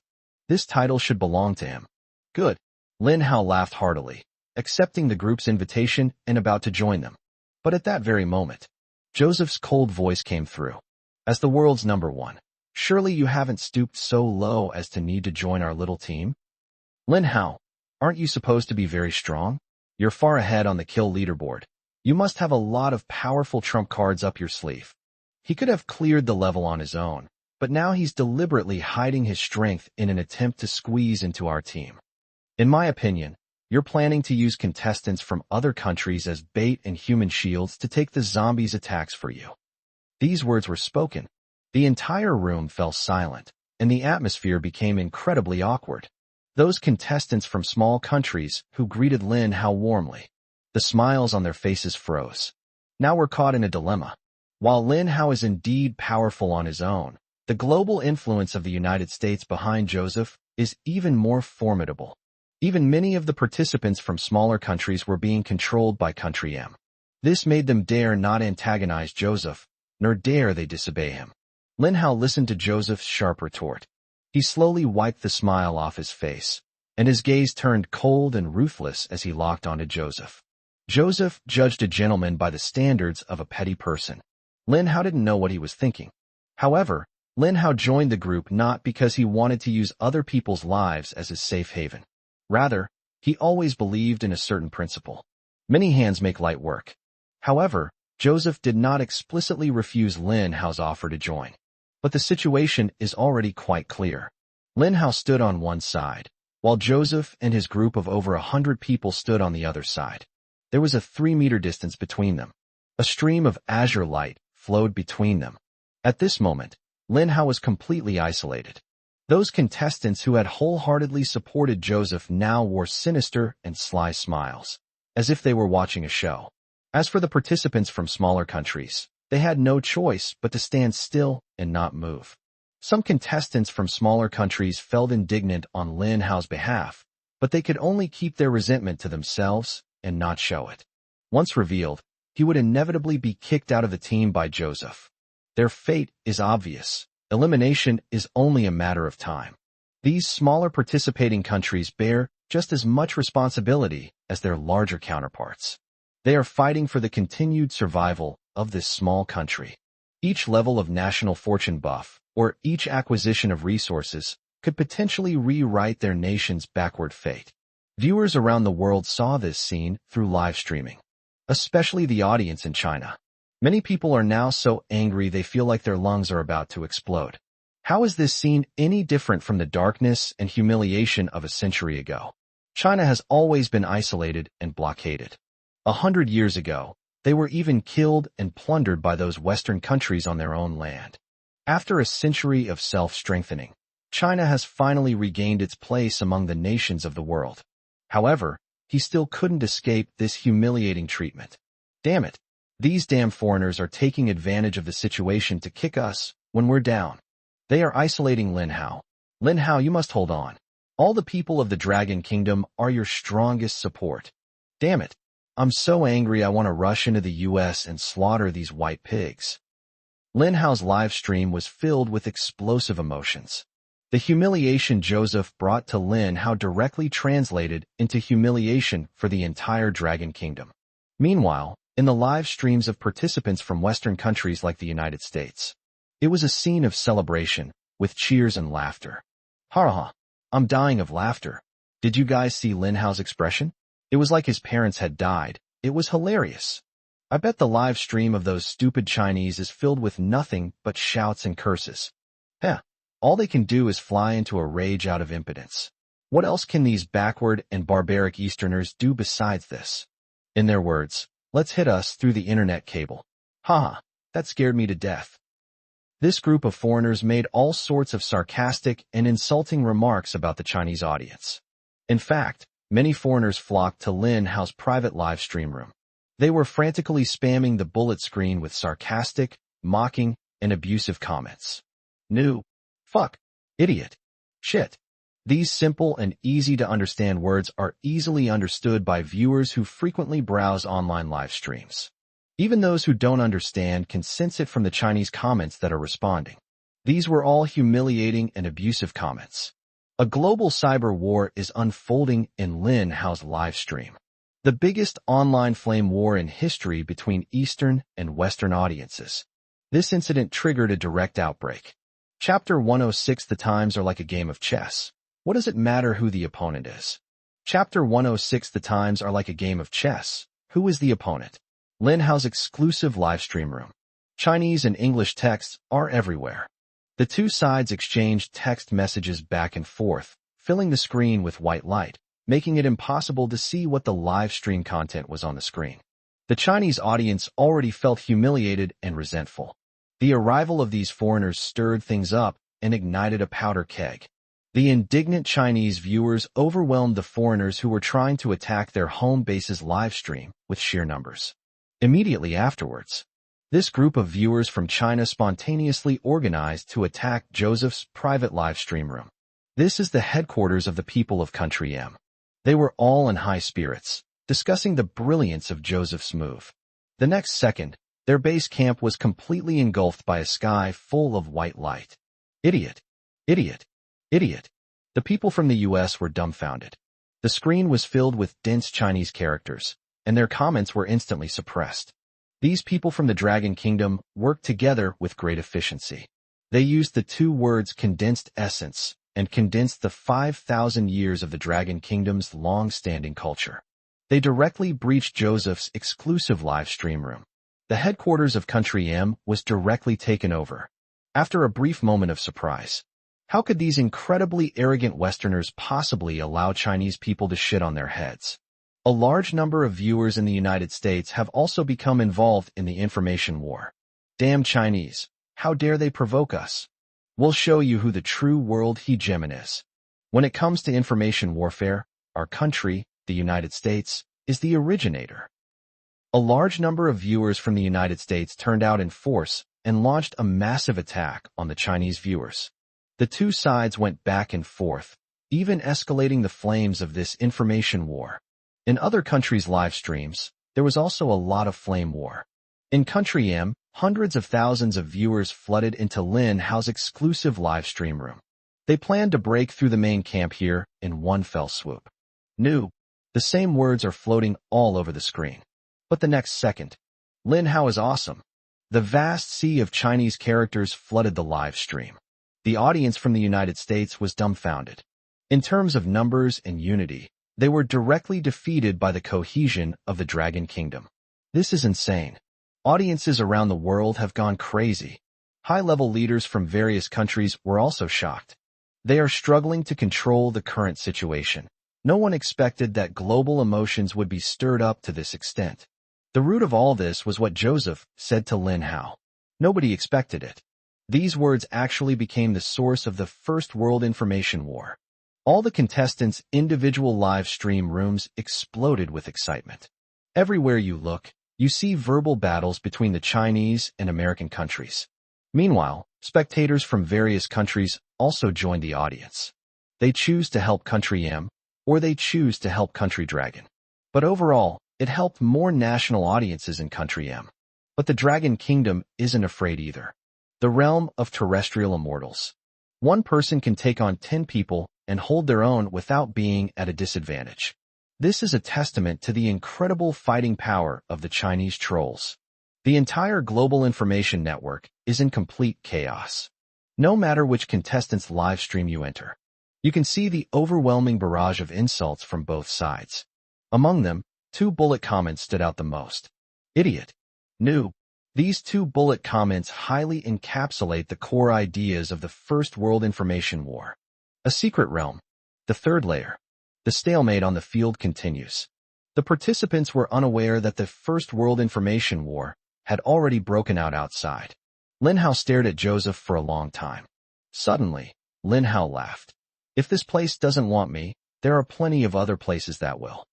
This title should belong to him. Good. Lin Hao laughed heartily, accepting the group's invitation and about to join them. But at that very moment, Joseph's cold voice came through. As the world's #1, surely you haven't stooped so low as to need to join our little team? Lin Hao, aren't you supposed to be very strong? You're far ahead on the kill leaderboard. You must have a lot of powerful trump cards up your sleeve. He could have cleared the level on his own, but now he's deliberately hiding his strength in an attempt to squeeze into our team. In my opinion, you're planning to use contestants from other countries as bait and human shields to take the zombies' attacks for you. These words were spoken. The entire room fell silent, and the atmosphere became incredibly awkward. Those contestants from small countries who greeted Lin Hao warmly. The smiles on their faces froze. Now we're caught in a dilemma. While Lin Hao is indeed powerful on his own, the global influence of the United States behind Joseph is even more formidable. Even many of the participants from smaller countries were being controlled by Country M. This made them dare not antagonize Joseph, nor dare they disobey him. Lin Hao listened to Joseph's sharp retort. He slowly wiped the smile off his face, and his gaze turned cold and ruthless as he locked onto Joseph. Joseph judged a gentleman by the standards of a petty person. Lin Hao didn't know what he was thinking. However, Lin Hao joined the group not because he wanted to use other people's lives as his safe haven. Rather, he always believed in a certain principle. Many hands make light work. However, Joseph did not explicitly refuse Lin Hao's offer to join. But the situation is already quite clear. Lin Hao stood on one side, while Joseph and his group of over 100 people stood on the other side. There was a 3-meter distance between them. A stream of azure light flowed between them. At this moment, Lin Hao was completely isolated. Those contestants who had wholeheartedly supported Joseph now wore sinister and sly smiles, as if they were watching a show. As for the participants from smaller countries, they had no choice but to stand still and not move. Some contestants from smaller countries felt indignant on Lin Hao's behalf, but they could only keep their resentment to themselves and not show it. Once revealed, he would inevitably be kicked out of the team by Joseph. Their fate is obvious. Elimination is only a matter of time. These smaller participating countries bear just as much responsibility as their larger counterparts. They are fighting for the continued survival of this small country. Each level of national fortune buff, or each acquisition of resources, could potentially rewrite their nation's backward fate. Viewers around the world saw this scene through live streaming, especially the audience in China. Many people are now so angry they feel like their lungs are about to explode. How is this scene any different from the darkness and humiliation of a century ago? China has always been isolated and blockaded. 100 years ago, they were even killed and plundered by those Western countries on their own land. After a century of self-strengthening, China has finally regained its place among the nations of the world. However, he still couldn't escape this humiliating treatment. Damn it. These damn foreigners are taking advantage of the situation to kick us when we're down. They are isolating Lin Hao. Lin Hao, you must hold on. All the people of the Dragon Kingdom are your strongest support. Damn it. I'm so angry I want to rush into the US and slaughter these white pigs. Lin Hao's live stream was filled with explosive emotions. The humiliation Joseph brought to Lin Hao directly translated into humiliation for the entire Dragon Kingdom. Meanwhile, in the live streams of participants from Western countries like the United States, it was a scene of celebration, with cheers and laughter. Ha ha, I'm dying of laughter. Did you guys see Lin Hao's expression? It was like his parents had died. It was hilarious. I bet the live stream of those stupid Chinese is filled with nothing but shouts and curses. Heh, all they can do is fly into a rage out of impotence. What else can these backward and barbaric Easterners do besides this? In their words, let's hit us through the internet cable. Haha, that scared me to death. This group of foreigners made all sorts of sarcastic and insulting remarks about the Chinese audience. In fact, many foreigners flocked to Lin Hao's private live stream room. They were frantically spamming the bullet screen with sarcastic, mocking, and abusive comments. New. Fuck. Idiot. Shit. These simple and easy-to-understand words are easily understood by viewers who frequently browse online live streams. Even those who don't understand can sense it from the Chinese comments that are responding. These were all humiliating and abusive comments. A global cyber war is unfolding in Lin Hao's live stream. The biggest online flame war in history between Eastern and Western audiences. This incident triggered a direct outbreak. Chapter 106. The times are like a game of chess. What does it matter who the opponent is? Chapter 106. The times are like a game of chess. Who is the opponent? Lin Hao's exclusive live stream room. Chinese and English texts are everywhere. The two sides exchanged text messages back and forth, filling the screen with white light, making it impossible to see what the live stream content was on the screen. The Chinese audience already felt humiliated and resentful. The arrival of these foreigners stirred things up and ignited a powder keg. The indignant Chinese viewers overwhelmed the foreigners who were trying to attack their home base's live stream with sheer numbers. Immediately afterwards, this group of viewers from China spontaneously organized to attack Joseph's private live stream room. This is the headquarters of the people of Country M. They were all in high spirits, discussing the brilliance of Joseph's move. The next second, their base camp was completely engulfed by a sky full of white light. Idiot! Idiot! Idiot! The people from the US were dumbfounded. The screen was filled with dense Chinese characters, and their comments were instantly suppressed. These people from the Dragon Kingdom worked together with great efficiency. They used the two words condensed essence and condensed the 5,000 years of the Dragon Kingdom's long-standing culture. They directly breached Joseph's exclusive live stream room. The headquarters of Country M was directly taken over. After a brief moment of surprise, how could these incredibly arrogant Westerners possibly allow Chinese people to shit on their heads? A large number of viewers in the United States have also become involved in the information war. Damn Chinese, how dare they provoke us? We'll show you who the true world hegemon is. When it comes to information warfare, our country, the United States, is the originator. A large number of viewers from the United States turned out in force and launched a massive attack on the Chinese viewers. The two sides went back and forth, even escalating the flames of this information war. In other countries' live streams, there was also a lot of flame war. In Country M, hundreds of thousands of viewers flooded into Lin Hao's exclusive live stream room. They planned to break through the main camp here in one fell swoop. New. The same words are floating all over the screen. But the next second, Lin Hao is awesome. The vast sea of Chinese characters flooded the live stream. The audience from the United States was dumbfounded. In terms of numbers and unity, they were directly defeated by the cohesion of the Dragon Kingdom. This is insane. Audiences around the world have gone crazy. High-level leaders from various countries were also shocked. They are struggling to control the current situation. No one expected that global emotions would be stirred up to this extent. The root of all this was what Joseph said to Lin Hao. Nobody expected it. These words actually became the source of the First World Information War. All the contestants' individual live stream rooms exploded with excitement. Everywhere you look, you see verbal battles between the Chinese and American countries. Meanwhile, spectators from various countries also joined the audience. They choose to help Country M, or they choose to help Country Dragon. But overall, it helped more national audiences in Country M. But the Dragon Kingdom isn't afraid either. The realm of terrestrial immortals. One person can take on 10 people and hold their own without being at a disadvantage. This is a testament to the incredible fighting power of the Chinese trolls. The entire global information network is in complete chaos. No matter which contestant's live stream you enter, you can see the overwhelming barrage of insults from both sides. Among them, 2 bullet comments stood out the most. Idiot. Noob. These 2 bullet comments highly encapsulate the core ideas of the First World Information War. A secret realm. The third layer. The stalemate on the field continues. The participants were unaware that the First World Information War had already broken out outside. Lin Hao stared at Joseph for a long time. Suddenly, Lin Hao laughed. If this place doesn't want me, there are plenty of other places that will.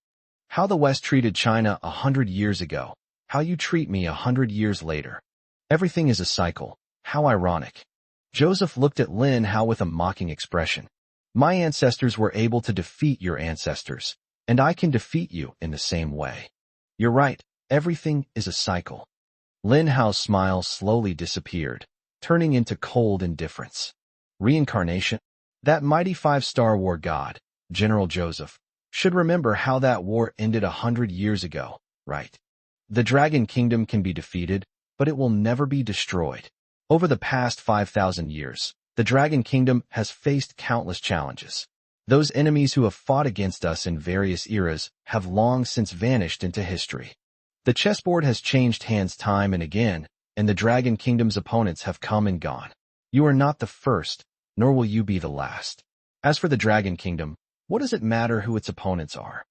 How the West treated China 100 years ago, how you treat me 100 years later. Everything is a cycle. How ironic. Joseph looked at Lin Hao with a mocking expression. My ancestors were able to defeat your ancestors, and I can defeat you in the same way. You're right, everything is a cycle. Lin Hao's smile slowly disappeared, turning into cold indifference. Reincarnation? That mighty 5-star war god, General Joseph, should remember how that war ended 100 years ago, right? The Dragon Kingdom can be defeated, but it will never be destroyed. Over the past 5,000 years, the Dragon Kingdom has faced countless challenges. Those enemies who have fought against us in various eras have long since vanished into history. The chessboard has changed hands time and again, and the Dragon Kingdom's opponents have come and gone. You are not the first, nor will you be the last. As for the Dragon Kingdom, what does it matter who its opponents are?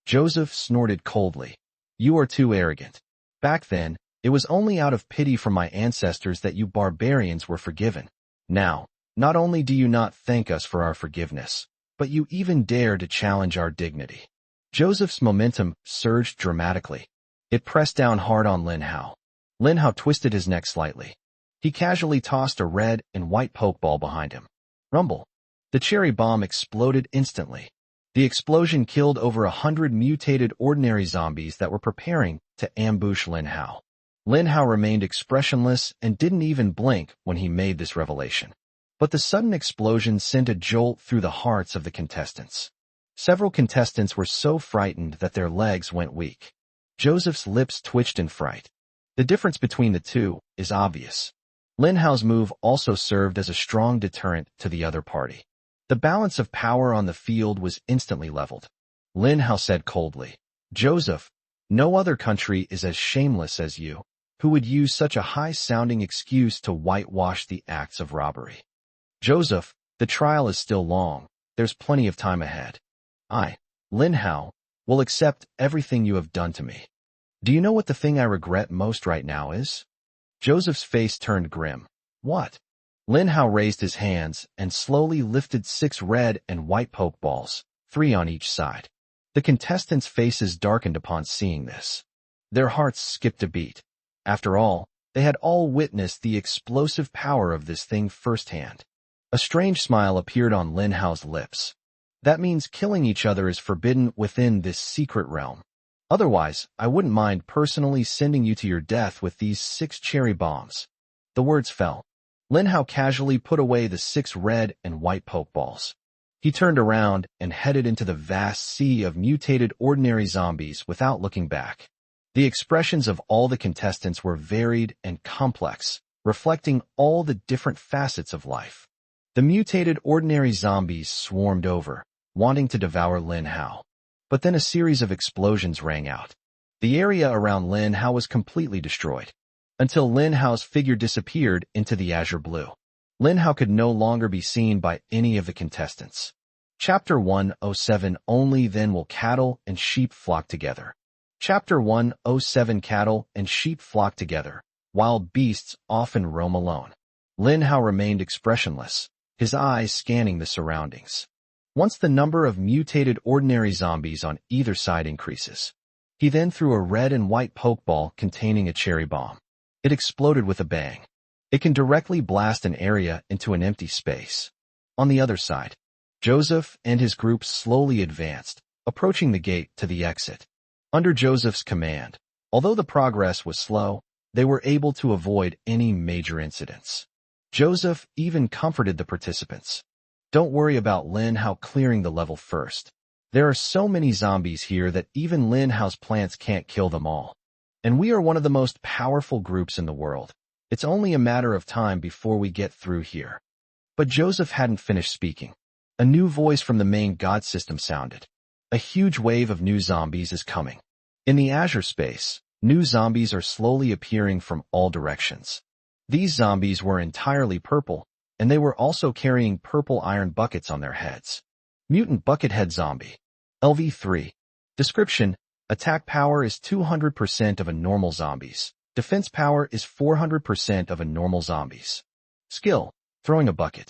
Joseph snorted coldly. You are too arrogant. Back then, it was only out of pity for my ancestors that you barbarians were forgiven. Now, not only do you not thank us for our forgiveness, but you even dare to challenge our dignity. Joseph's momentum surged dramatically. It pressed down hard on Lin Hao. Lin Hao twisted his neck slightly. He casually tossed a red and white pokeball behind him. Rumble. The cherry bomb exploded instantly. The explosion killed over 100 mutated ordinary zombies that were preparing to ambush Lin Hao. Lin Hao remained expressionless and didn't even blink when he made this revelation. But the sudden explosion sent a jolt through the hearts of the contestants. Several contestants were so frightened that their legs went weak. Joseph's lips twitched in fright. The difference between the two is obvious. Lin Hao's move also served as a strong deterrent to the other party. The balance of power on the field was instantly leveled. Lin Hao said coldly, Joseph, no other country is as shameless as you, who would use such a high-sounding excuse to whitewash the acts of robbery. Joseph, the trial is still long. There's plenty of time ahead. I, Lin Hao, will accept everything you have done to me. Do you know what the thing I regret most right now is? Joseph's face turned grim. What? Lin Hao raised his hands and slowly lifted 6 red and white pokeballs, 3 on each side. The contestants' faces darkened upon seeing this. Their hearts skipped a beat. After all, they had all witnessed the explosive power of this thing firsthand. A strange smile appeared on Lin Hao's lips. That means killing each other is forbidden within this secret realm. Otherwise, I wouldn't mind personally sending you to your death with these 6 cherry bombs. The words fell. Lin Hao casually put away the 6 red and white pokeballs. He turned around and headed into the vast sea of mutated ordinary zombies without looking back. The expressions of all the contestants were varied and complex, reflecting all the different facets of life. The mutated ordinary zombies swarmed over, wanting to devour Lin Hao. But then a series of explosions rang out. The area around Lin Hao was completely destroyed, until Lin Hao's figure disappeared into the azure blue. Lin Hao could no longer be seen by any of the contestants. Chapter 107 Only then will cattle and sheep flock together. Chapter 107 Cattle and sheep flock together, wild beasts often roam alone. Lin Hao remained expressionless, his eyes scanning the surroundings. Once the number of mutated ordinary zombies on either side increases, he then threw a red and white pokeball containing a cherry bomb. It exploded with a bang. It can directly blast an area into an empty space. On the other side, Joseph and his group slowly advanced, approaching the gate to the exit. Under Joseph's command, although the progress was slow, they were able to avoid any major incidents. Joseph even comforted the participants. Don't worry about Lin Hao clearing the level first. There are so many zombies here that even Lin Hao's plants can't kill them all. And we are one of the most powerful groups in the world. It's only a matter of time before we get through here. But Joseph hadn't finished speaking. A new voice from the main god system sounded. A huge wave of new zombies is coming. In the Azure space, new zombies are slowly appearing from all directions. These zombies were entirely purple, and they were also carrying purple iron buckets on their heads. Mutant Buckethead Zombie. LV3. Description: attack power is 200% of a normal zombie's. Defense power is 400% of a normal zombie's. Skill: throwing a bucket.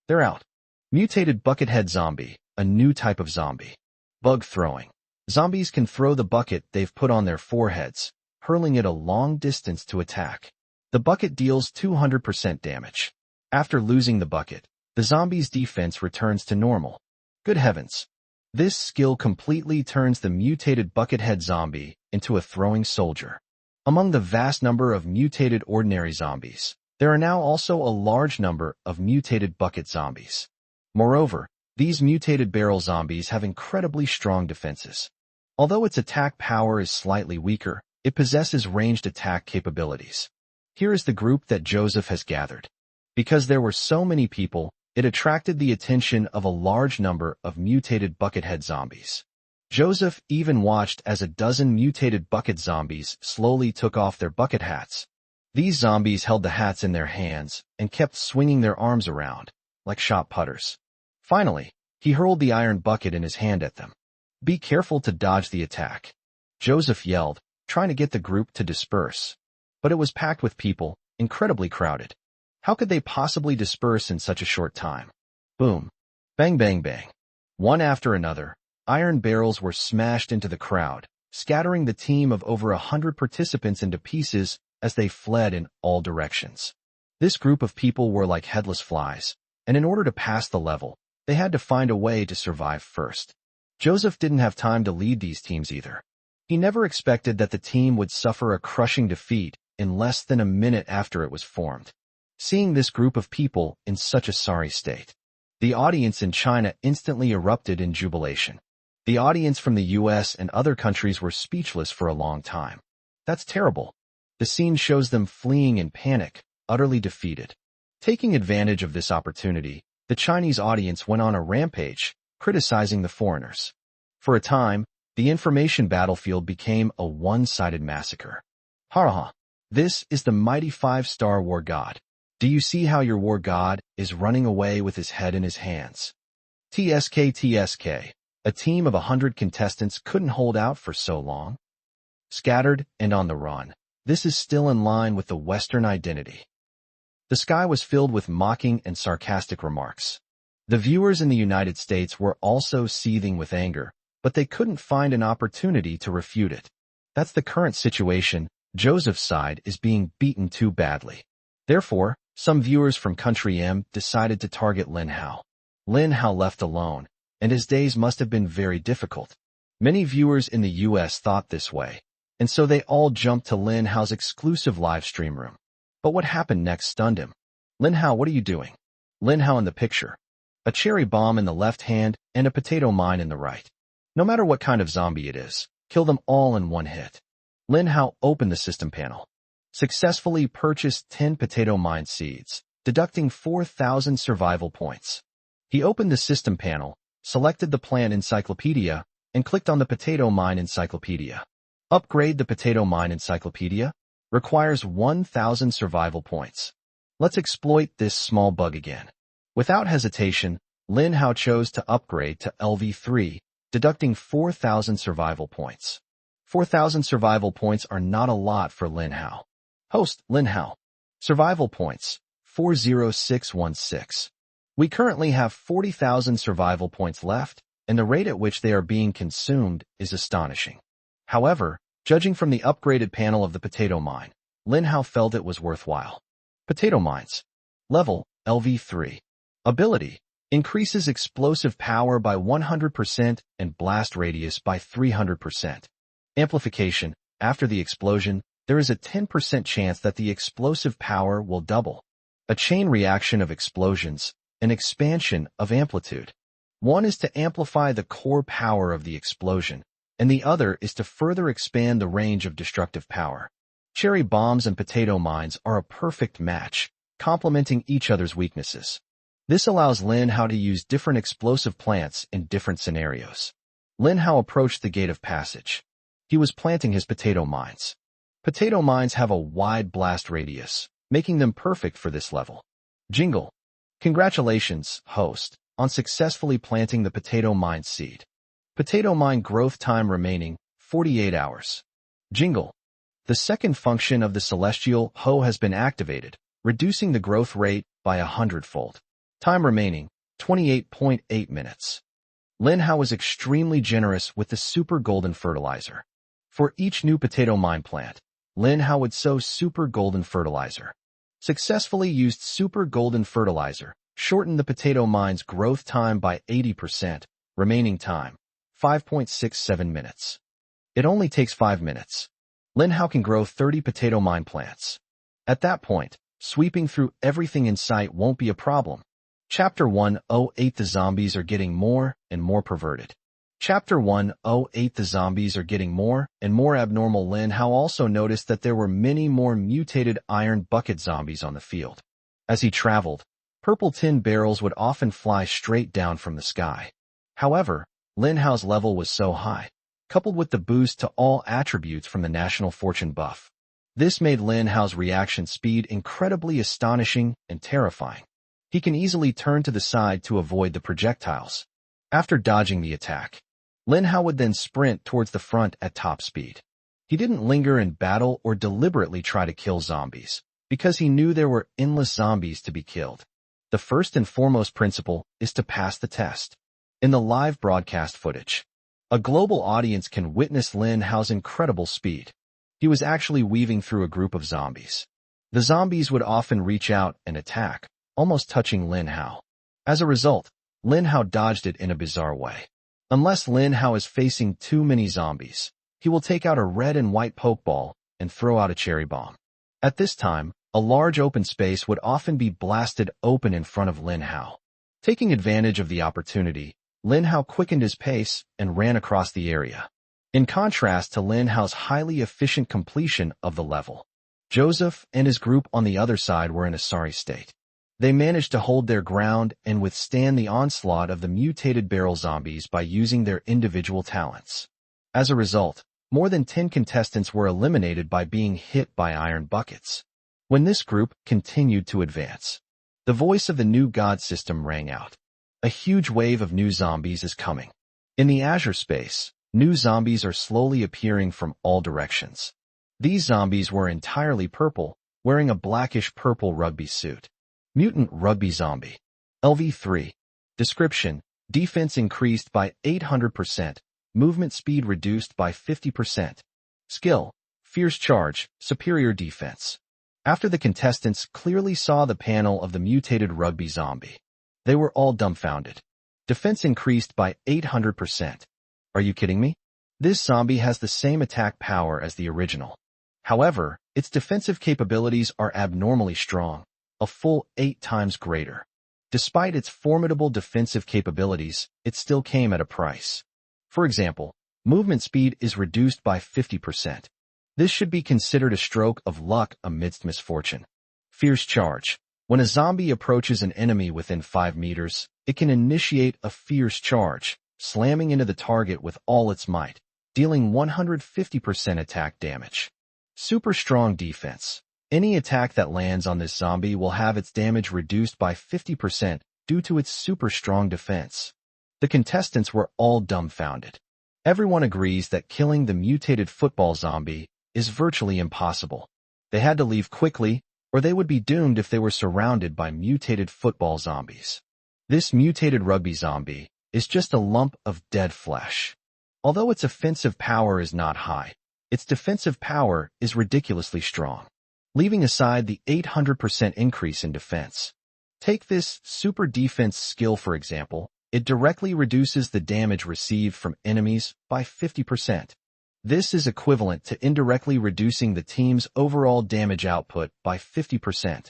They're out. Mutated Buckethead Zombie, a new type of zombie. Bug throwing. Zombies can throw the bucket they've put on their foreheads, hurling it a long distance to attack. The bucket deals 200% damage. After losing the bucket, the zombie's defense returns to normal. Good heavens. This skill completely turns the mutated Buckethead Zombie into a throwing soldier. Among the vast number of mutated ordinary zombies, there are now also a large number of mutated bucket zombies. Moreover, these mutated barrel zombies have incredibly strong defenses. Although its attack power is slightly weaker, it possesses ranged attack capabilities. Here is the group that Joseph has gathered. Because there were so many people, it attracted the attention of a large number of mutated Buckethead zombies. Joseph even watched as a dozen mutated bucket zombies slowly took off their bucket hats. These zombies held the hats in their hands and kept swinging their arms around, like shot putters. Finally, he hurled the iron bucket in his hand at them. Be careful to dodge the attack, Joseph yelled, trying to get the group to disperse. But it was packed with people, incredibly crowded. How could they possibly disperse in such a short time? Boom. Bang bang bang. One after another, iron barrels were smashed into the crowd, scattering the team of over 100 participants into pieces as they fled in all directions. This group of people were like headless flies, and in order to pass the level, they had to find a way to survive first. Joseph didn't have time to lead these teams either. He never expected that the team would suffer a crushing defeat in less than a minute after it was formed. Seeing this group of people in such a sorry state, the audience in China instantly erupted in jubilation. The audience from the US and other countries were speechless for a long time. That's terrible. The scene shows them fleeing in panic, utterly defeated. Taking advantage of this opportunity, the Chinese audience went on a rampage, criticizing the foreigners. For a time, the information battlefield became a one-sided massacre. Ha! This is the mighty 5-star war god. Do you see how your war god is running away with his head in his hands? TSK. A team of 100 contestants couldn't hold out for so long. Scattered and on the run. This is still in line with the Western identity. The sky was filled with mocking and sarcastic remarks. The viewers in the United States were also seething with anger, but they couldn't find an opportunity to refute it. That's the current situation. Joseph's side is being beaten too badly. Therefore, some viewers from Country M decided to target Lin Hao. Lin Hao left alone, and his days must have been very difficult. Many viewers in the US thought this way, and so they all jumped to Lin Hao's exclusive live stream room. But what happened next stunned him. Lin Hao, what are you doing? Lin Hao in the picture. A cherry bomb in the left hand and a potato mine in the right. No matter what kind of zombie it is, kill them all in one hit. Lin Hao opened the system panel. Successfully purchased 10 potato mine seeds, deducting 4,000 survival points. He opened the system panel, selected the plant encyclopedia, and clicked on the potato mine encyclopedia. Upgrade the potato mine encyclopedia. Requires 1,000 survival points. Let's exploit this small bug again. Without hesitation, Lin Hao chose to upgrade to LV3, deducting 4,000 survival points. 4,000 survival points are not a lot for Lin Hao. Host, Lin Hao. Survival points, 40616. We currently have 40,000 survival points left, and the rate at which they are being consumed is astonishing. However, judging from the upgraded panel of the potato mine, Lin Hao felt it was worthwhile. Potato mines. Level, LV3. Ability, increases explosive power by 100% and blast radius by 300%. Amplification, after the explosion, there is a 10% chance that the explosive power will double. A chain reaction of explosions, an expansion of amplitude. One is to amplify the core power of the explosion, and the other is to further expand the range of destructive power. Cherry bombs and potato mines are a perfect match, complementing each other's weaknesses. This allows Lin Hao to use different explosive plants in different scenarios. Lin Hao approached the gate of passage. He was planting his potato mines. Potato mines have a wide blast radius, making them perfect for this level. Jingle. Congratulations, host, on successfully planting the potato mine seed. Potato mine growth time remaining, 48 hours. Jingle. The second function of the celestial hoe has been activated, reducing the growth rate by 100-fold. Time remaining, 28.8 minutes. Lin Hao was extremely generous with the super golden fertilizer. For each new potato mine plant, Lin Hao would sow super golden fertilizer. Successfully used super golden fertilizer shortened the potato mine's growth time by 80%, remaining time, 5.67 minutes. It only takes 5 minutes. Lin Hao can grow 30 potato mine plants. At that point, sweeping through everything in sight won't be a problem. Chapter 108. The zombies are getting more and more perverted. Chapter 108. The zombies are getting more and more abnormal. Lin Hao also noticed that there were many more mutated iron bucket zombies on the field. As he traveled, purple tin barrels would often fly straight down from the sky. However, Lin Hao's level was so high, coupled with the boost to all attributes from the National Fortune buff. This made Lin Hao's reaction speed incredibly astonishing and terrifying. He can easily turn to the side to avoid the projectiles. After dodging the attack, Lin Hao would then sprint towards the front at top speed. He didn't linger in battle or deliberately try to kill zombies, because he knew there were endless zombies to be killed. The first and foremost principle is to pass the test. In the live broadcast footage, a global audience can witness Lin Hao's incredible speed. He was actually weaving through a group of zombies. The zombies would often reach out and attack, almost touching Lin Hao. As a result, Lin Hao dodged it in a bizarre way. Unless Lin Hao is facing too many zombies, he will take out a red and white pokeball and throw out a cherry bomb. At this time, a large open space would often be blasted open in front of Lin Hao. Taking advantage of the opportunity, Lin Hao quickened his pace and ran across the area. In contrast to Lin Hao's highly efficient completion of the level, Joseph and his group on the other side were in a sorry state. They managed to hold their ground and withstand the onslaught of the mutated barrel zombies by using their individual talents. As a result, more than 10 contestants were eliminated by being hit by iron buckets. When this group continued to advance, the voice of the new god system rang out. A huge wave of new zombies is coming. In the Azure space, new zombies are slowly appearing from all directions. These zombies were entirely purple, wearing a blackish-purple rugby suit. Mutant Rugby Zombie. LV3. Description: defense increased by 800%, movement speed reduced by 50%. Skill: fierce charge, superior defense. After the contestants clearly saw the panel of the mutated rugby zombie, they were all dumbfounded. Defense increased by 800%. Are you kidding me? This zombie has the same attack power as the original. However, its defensive capabilities are abnormally strong, a full 8 times greater. Despite its formidable defensive capabilities, it still came at a price. For example, movement speed is reduced by 50%. This should be considered a stroke of luck amidst misfortune. Fierce charge. When a zombie approaches an enemy within 5 meters, it can initiate a fierce charge, slamming into the target with all its might, dealing 150% attack damage. Super strong defense. Any attack that lands on this zombie will have its damage reduced by 50% due to its super strong defense. The contestants were all dumbfounded. Everyone agrees that killing the mutated football zombie is virtually impossible. They had to leave quickly or they would be doomed if they were surrounded by mutated football zombies. This mutated rugby zombie is just a lump of dead flesh. Although its offensive power is not high, its defensive power is ridiculously strong, leaving aside the 800% increase in defense. Take this super defense skill for example. It directly reduces the damage received from enemies by 50%. This is equivalent to indirectly reducing the team's overall damage output by 50%.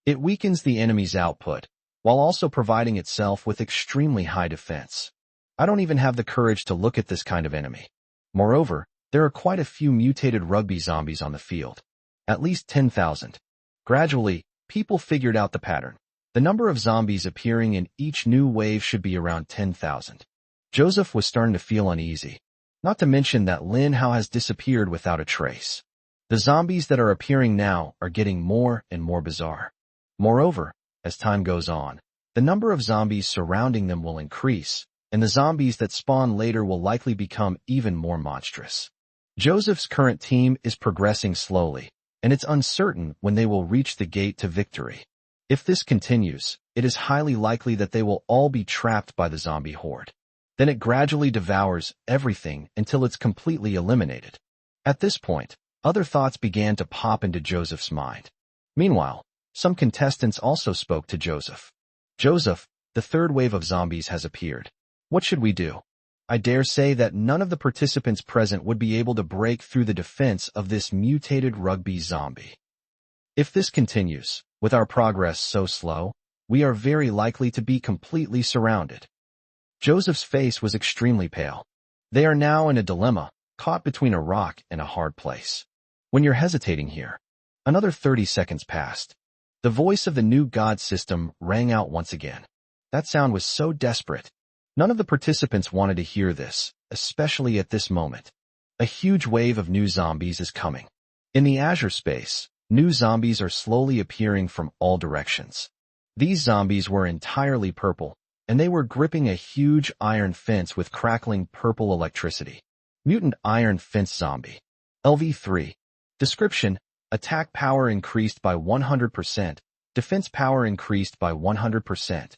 It weakens the enemy's output, while also providing itself with extremely high defense. I don't even have the courage to look at this kind of enemy. Moreover, there are quite a few mutated rugby zombies on the field. At least 10,000. Gradually, people figured out the pattern. The number of zombies appearing in each new wave should be around 10,000. Joseph was starting to feel uneasy. Not to mention that Lin Hao has disappeared without a trace. The zombies that are appearing now are getting more and more bizarre. Moreover, as time goes on, the number of zombies surrounding them will increase, and the zombies that spawn later will likely become even more monstrous. Joseph's current team is progressing slowly, and it's uncertain when they will reach the gate to victory. If this continues, it is highly likely that they will all be trapped by the zombie horde. Then it gradually devours everything until it's completely eliminated. At this point, other thoughts began to pop into Joseph's mind. Meanwhile, some contestants also spoke to Joseph. Joseph, the third wave of zombies has appeared. What should we do? I dare say that none of the participants present would be able to break through the defense of this mutated rugby zombie. If this continues, with our progress so slow, we are very likely to be completely surrounded. Joseph's face was extremely pale. They are now in a dilemma, caught between a rock and a hard place. When you're hesitating here, another 30 seconds passed. The voice of the new god system rang out once again. That sound was so desperate. None of the participants wanted to hear this, especially at this moment. A huge wave of new zombies is coming. In the azure space, new zombies are slowly appearing from all directions. These zombies were entirely purple, and they were gripping a huge iron fence with crackling purple electricity. Mutant Iron Fence Zombie. LV3. Description: attack power increased by 100%, defense power increased by 100%.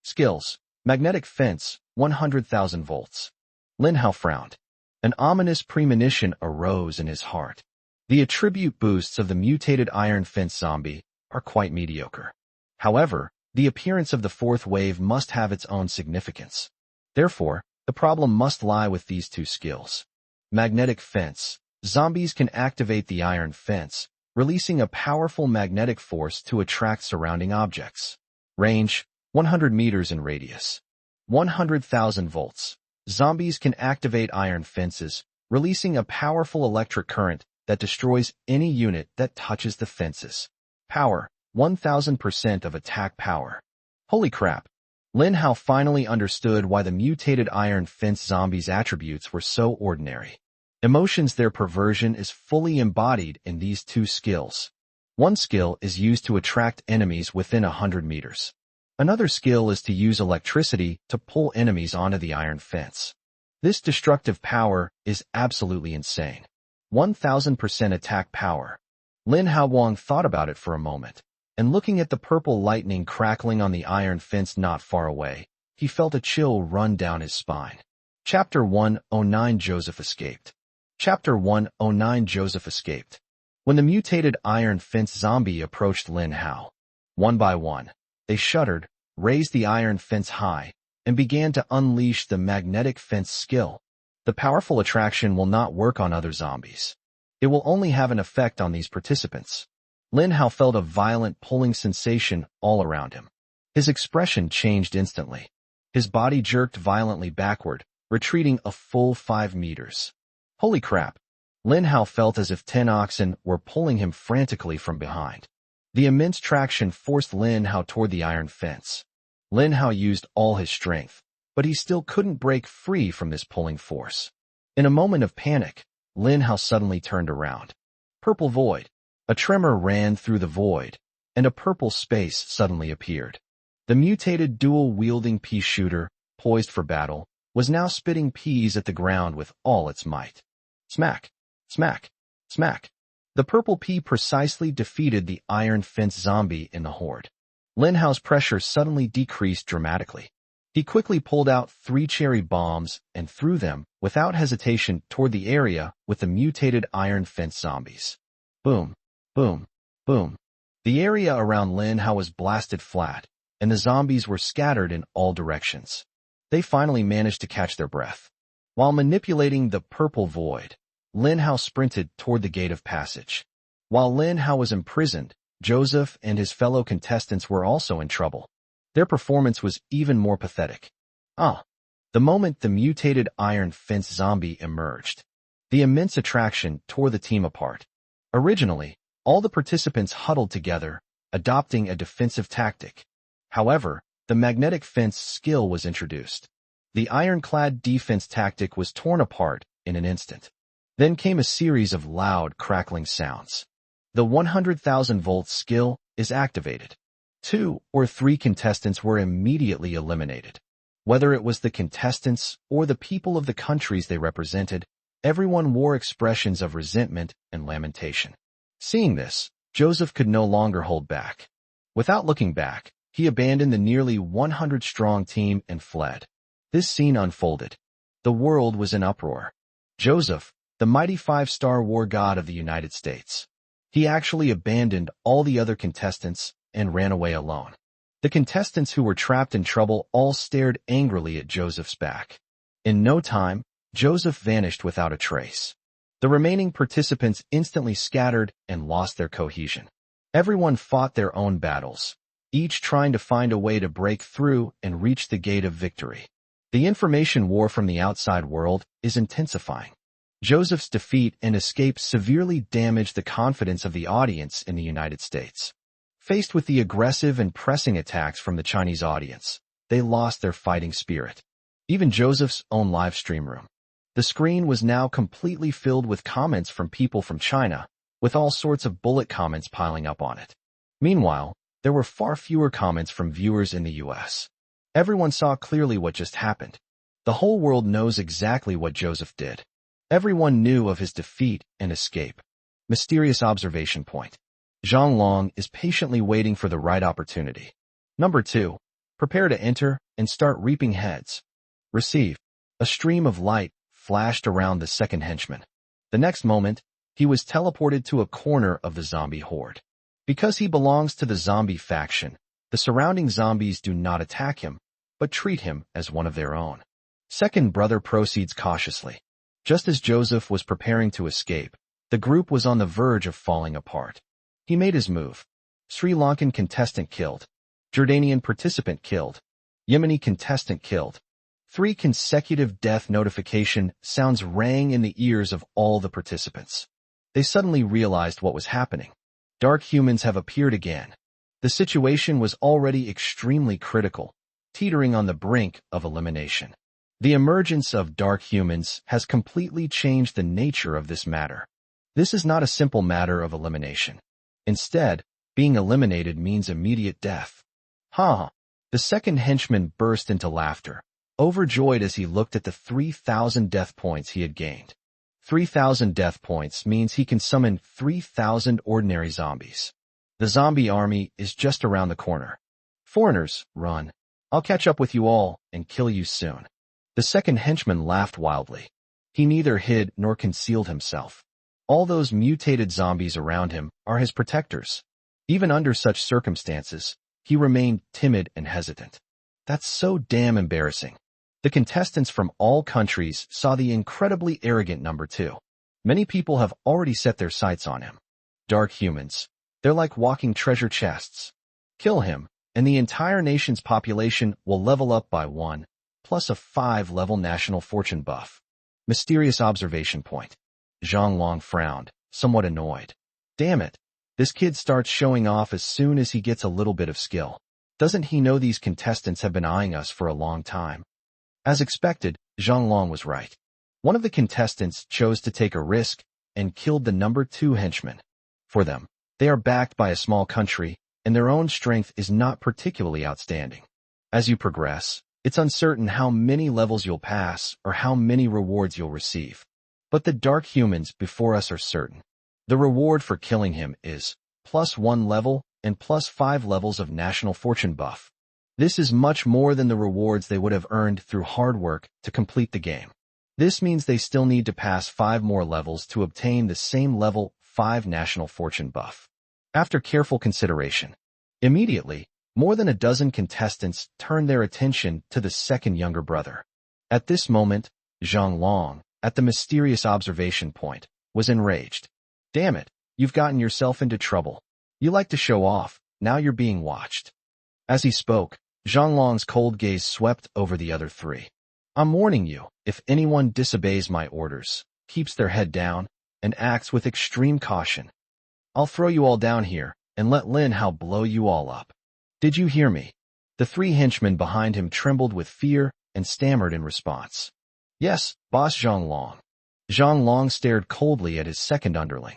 Skills: magnetic fence, 100,000 volts. Lin Hao frowned. An ominous premonition arose in his heart. The attribute boosts of the mutated Iron Fence Zombie are quite mediocre. However, the appearance of the fourth wave must have its own significance. Therefore, the problem must lie with these two skills. Magnetic Fence. Zombies can activate the iron fence, releasing a powerful magnetic force to attract surrounding objects. Range: 100 meters in radius. 100,000 volts. Zombies can activate iron fences, releasing a powerful electric current that destroys any unit that touches the fences. Power: 1000% of attack power. Holy crap! Lin Hao finally understood why the mutated Iron Fence zombies' attributes were so ordinary. Emotions: their perversion is fully embodied in these two skills. One skill is used to attract enemies within 100 meters. Another skill is to use electricity to pull enemies onto the iron fence. This destructive power is absolutely insane. 1000% attack power. Lin Hao thought about it for a moment, and looking at the purple lightning crackling on the iron fence not far away, he felt a chill run down his spine. Chapter 109: Joseph Escaped. Chapter 109: Joseph Escaped. When the mutated iron fence zombie approached Lin Hao, one by one, they shuddered, raised the iron fence high, and began to unleash the magnetic fence skill. The powerful attraction will not work on other zombies. It will only have an effect on these participants. Lin Hao felt a violent pulling sensation all around him. His expression changed instantly. His body jerked violently backward, retreating a full 5 meters. Holy crap! Lin Hao felt as if 10 oxen were pulling him frantically from behind. The immense traction forced Lin Hao toward the iron fence. Lin Hao used all his strength, but he still couldn't break free from this pulling force. In a moment of panic, Lin Hao suddenly turned around. Purple void. A tremor ran through the void, and a purple space suddenly appeared. The mutated dual-wielding pea shooter, poised for battle, was now spitting peas at the ground with all its might. Smack! Smack! Smack! The purple pea precisely defeated the iron fence zombie in the horde. Lin Hao's pressure suddenly decreased dramatically. He quickly pulled out 3 cherry bombs and threw them, without hesitation, toward the area with the mutated iron fence zombies. Boom, boom, boom. The area around Lin Hao was blasted flat, and the zombies were scattered in all directions. They finally managed to catch their breath. While manipulating the purple void, Lin Hao sprinted toward the gate of passage. While Lin Hao was imprisoned, Joseph and his fellow contestants were also in trouble. Their performance was even more pathetic. The moment the mutated iron fence zombie emerged, the immense attraction tore the team apart. Originally, all the participants huddled together, adopting a defensive tactic. However, the magnetic fence skill was introduced. The ironclad defense tactic was torn apart in an instant. Then came a series of loud, crackling sounds. The 100,000 volts skill is activated. 2 or 3 contestants were immediately eliminated. Whether it was the contestants or the people of the countries they represented, everyone wore expressions of resentment and lamentation. Seeing this, Joseph could no longer hold back. Without looking back, he abandoned the nearly 100-strong team and fled. This scene unfolded. The world was in uproar. Joseph, the mighty 5-star war god of the United States. He actually abandoned all the other contestants and ran away alone. The contestants who were trapped in trouble all stared angrily at Joseph's back. In no time, Joseph vanished without a trace. The remaining participants instantly scattered and lost their cohesion. Everyone fought their own battles, each trying to find a way to break through and reach the gate of victory. The information war from the outside world is intensifying. Joseph's defeat and escape severely damaged the confidence of the audience in the United States. Faced with the aggressive and pressing attacks from the Chinese audience, they lost their fighting spirit. Even Joseph's own live stream room. The screen was now completely filled with comments from people from China, with all sorts of bullet comments piling up on it. Meanwhile, there were far fewer comments from viewers in the US. Everyone saw clearly what just happened. The whole world knows exactly what Joseph did. Everyone knew of his defeat and escape. Mysterious observation point. Zhang Long is patiently waiting for the right opportunity. Number 2. Prepare to enter and start reaping heads. Receive. A stream of light flashed around the second henchman. The next moment, he was teleported to a corner of the zombie horde. Because he belongs to the zombie faction, the surrounding zombies do not attack him, but treat him as one of their own. Second brother proceeds cautiously. Just as Joseph was preparing to escape, the group was on the verge of falling apart. He made his move. Sri Lankan contestant killed. Jordanian participant killed. Yemeni contestant killed. 3 consecutive death notification sounds rang in the ears of all the participants. They suddenly realized what was happening. Dark humans have appeared again. The situation was already extremely critical, teetering on the brink of elimination. The emergence of dark humans has completely changed the nature of this matter. This is not a simple matter of elimination. Instead, being eliminated means immediate death. The second henchman burst into laughter, overjoyed as he looked at the 3,000 death points he had gained. 3,000 death points means he can summon 3,000 ordinary zombies. The zombie army is just around the corner. Foreigners, run. I'll catch up with you all and kill you soon. The second henchman laughed wildly. He neither hid nor concealed himself. All those mutated zombies around him are his protectors. Even under such circumstances, he remained timid and hesitant. That's so damn embarrassing. The contestants from all countries saw the incredibly arrogant number 2. Many people have already set their sights on him. Dark humans. They're like walking treasure chests. Kill him, and the entire nation's population will level up by 1, plus a 5-level national fortune buff. Mysterious observation point. Zhang Long frowned, somewhat annoyed. Damn it. This kid starts showing off as soon as he gets a little bit of skill. Doesn't he know these contestants have been eyeing us for a long time? As expected, Zhang Long was right. One of the contestants chose to take a risk and killed the number 2 henchman. For them, they are backed by a small country, and their own strength is not particularly outstanding. As you progress, it's uncertain how many levels you'll pass or how many rewards you'll receive. But the dark humans before us are certain. The reward for killing him is +1 level and +5 levels of national fortune buff. This is much more than the rewards they would have earned through hard work to complete the game. This means they still need to pass 5 more levels to obtain the same level 5 national fortune buff. After careful consideration, immediately, more than a dozen contestants turned their attention to the second younger brother. At this moment, Zhang Long, at the mysterious observation point, was enraged. Damn it, you've gotten yourself into trouble. You like to show off, now you're being watched. As he spoke, Zhang Long's cold gaze swept over the other three. I'm warning you, if anyone disobeys my orders, keeps their head down, and acts with extreme caution, I'll throw you all down here and let Lin Hao blow you all up. Did you hear me? The 3 henchmen behind him trembled with fear and stammered in response. Yes, Boss Zhang Long. Zhang Long stared coldly at his second underling.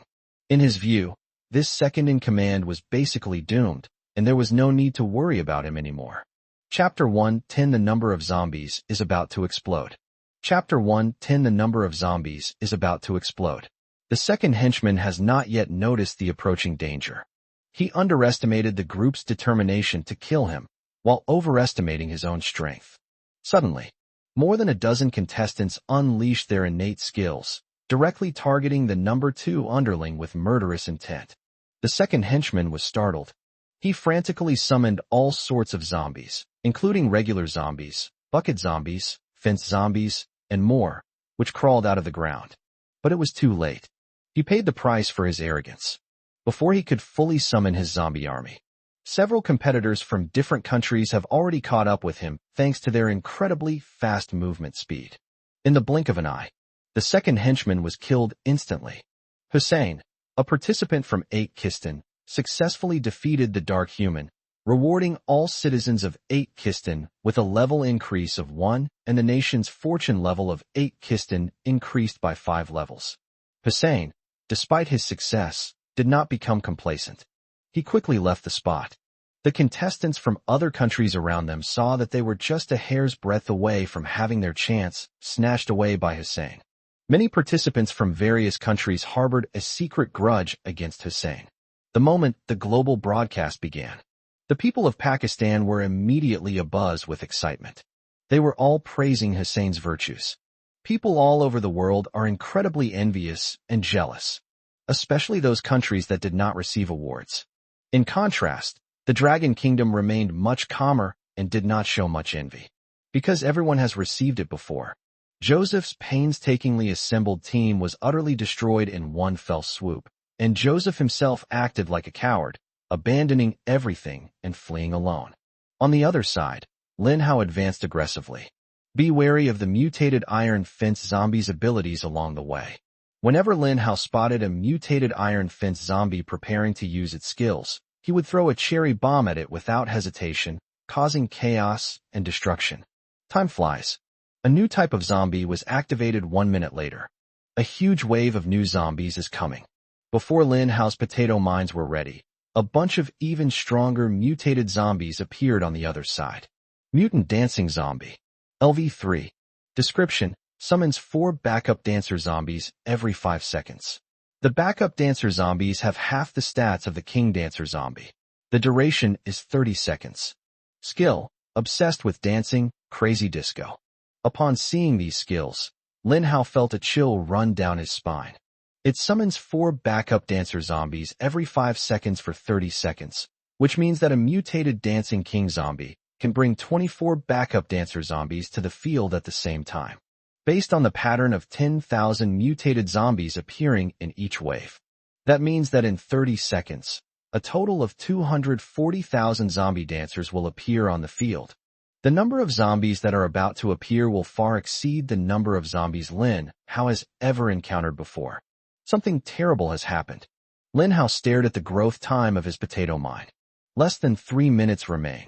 In his view, this second in command was basically doomed, and there was no need to worry about him anymore. Chapter 1:10 The number of zombies is about to explode. Chapter 1:10 The number of zombies is about to explode. The second henchman has not yet noticed the approaching danger. He underestimated the group's determination to kill him, while overestimating his own strength. Suddenly, more than a dozen contestants unleashed their innate skills, directly targeting the number 2 underling with murderous intent. The second henchman was startled. He frantically summoned all sorts of zombies, including regular zombies, bucket zombies, fence zombies, and more, which crawled out of the ground. But it was too late. He paid the price for his arrogance. Before he could fully summon his zombie army, several competitors from different countries have already caught up with him thanks to their incredibly fast movement speed. In the blink of an eye, the second henchman was killed instantly. Hussein, a participant from Awakens, successfully defeated the Dark Human, rewarding all citizens of Awakens with a level increase of 1 and the nation's fortune level of Awakens increased by 5 levels. Hussein, despite his success, did not become complacent. He quickly left the spot. The contestants from other countries around them saw that they were just a hair's breadth away from having their chance snatched away by Hussein. Many participants from various countries harbored a secret grudge against Hussein. The moment the global broadcast began, the people of Pakistan were immediately abuzz with excitement. They were all praising Hussein's virtues. People all over the world are incredibly envious and jealous, especially those countries that did not receive awards. In contrast, the Dragon Kingdom remained much calmer and did not show much envy. Because everyone has received it before, Joseph's painstakingly assembled team was utterly destroyed in one fell swoop, and Joseph himself acted like a coward, abandoning everything and fleeing alone. On the other side, Lin Hao advanced aggressively. Be wary of the mutated Iron Fence zombie's abilities along the way. Whenever Lin Hao spotted a mutated Iron Fence zombie preparing to use its skills, he would throw a cherry bomb at it without hesitation, causing chaos and destruction. Time flies. A new type of zombie was activated 1 minute later. A huge wave of new zombies is coming. Before Lin Hao's potato mines were ready, a bunch of even stronger mutated zombies appeared on the other side. Mutant Dancing Zombie. LV3. Description: summons 4 backup dancer zombies every 5 seconds. The backup dancer zombies have half the stats of the king dancer zombie. The duration is 30 seconds. Skill: obsessed with dancing, crazy disco. Upon seeing these skills, Lin Hao felt a chill run down his spine. It summons 4 backup dancer zombies every 5 seconds for 30 seconds, which means that a mutated dancing king zombie can bring 24 backup dancer zombies to the field at the same time, based on the pattern of 10,000 mutated zombies appearing in each wave. That means that in 30 seconds, a total of 240,000 zombie dancers will appear on the field. The number of zombies that are about to appear will far exceed the number of zombies Lin Hao has ever encountered before. Something terrible has happened. Lin Hao stared at the growth time of his potato mine. Less than 3 minutes remain.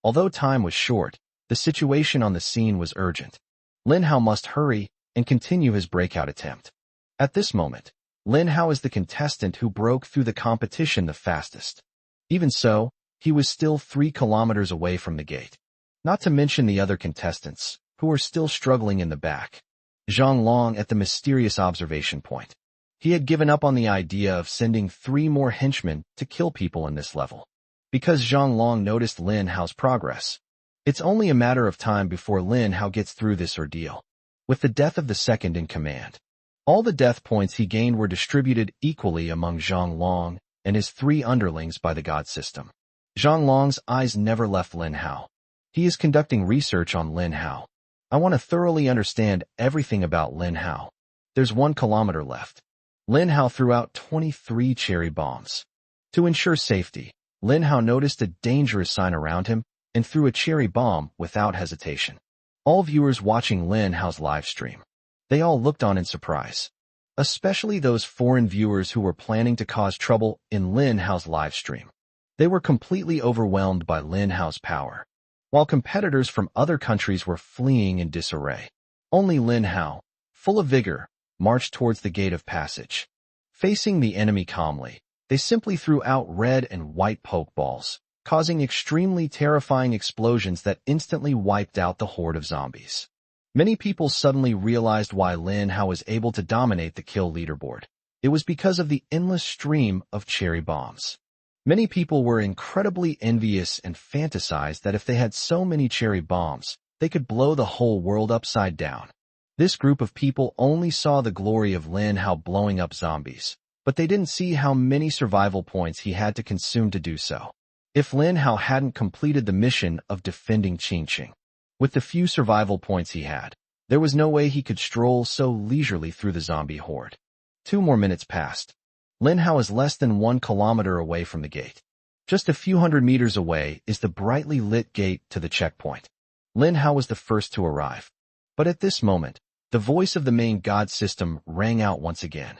Although time was short, the situation on the scene was urgent. Lin Hao must hurry and continue his breakout attempt. At this moment, Lin Hao is the contestant who broke through the competition the fastest. Even so, he was still 3 kilometers away from the gate. Not to mention the other contestants, who were still struggling in the back. Zhang Long at the mysterious observation point. He had given up on the idea of sending 3 more henchmen to kill people in this level. Because Zhang Long noticed Lin Hao's progress. It's only a matter of time before Lin Hao gets through this ordeal. With the death of the second in command, all the death points he gained were distributed equally among Zhang Long and his 3 underlings by the god system. Zhang Long's eyes never left Lin Hao. He is conducting research on Lin Hao. I want to thoroughly understand everything about Lin Hao. There's 1 kilometer left. Lin Hao threw out 23 cherry bombs. To ensure safety, Lin Hao noticed a dangerous sign around him and threw a cherry bomb without hesitation. All viewers watching Lin Hao's live stream, they all looked on in surprise. Especially those foreign viewers who were planning to cause trouble in Lin Hao's live stream. They were completely overwhelmed by Lin Hao's power. While competitors from other countries were fleeing in disarray, only Lin Hao, full of vigor, marched towards the gate of passage. Facing the enemy calmly, they simply threw out red and white pokeballs, causing extremely terrifying explosions that instantly wiped out the horde of zombies. Many people suddenly realized why Lin Hao was able to dominate the kill leaderboard. It was because of the endless stream of cherry bombs. Many people were incredibly envious and fantasized that if they had so many cherry bombs, they could blow the whole world upside down. This group of people only saw the glory of Lin Hao blowing up zombies, but they didn't see how many survival points he had to consume to do so. If Lin Hao hadn't completed the mission of defending Qingqing, with the few survival points he had, there was no way he could stroll so leisurely through the zombie horde. 2 more minutes passed. Lin Hao is less than 1 kilometer away from the gate. Just a few hundred meters away is the brightly lit gate to the checkpoint. Lin Hao was the first to arrive. But at this moment, the voice of the main god system rang out once again.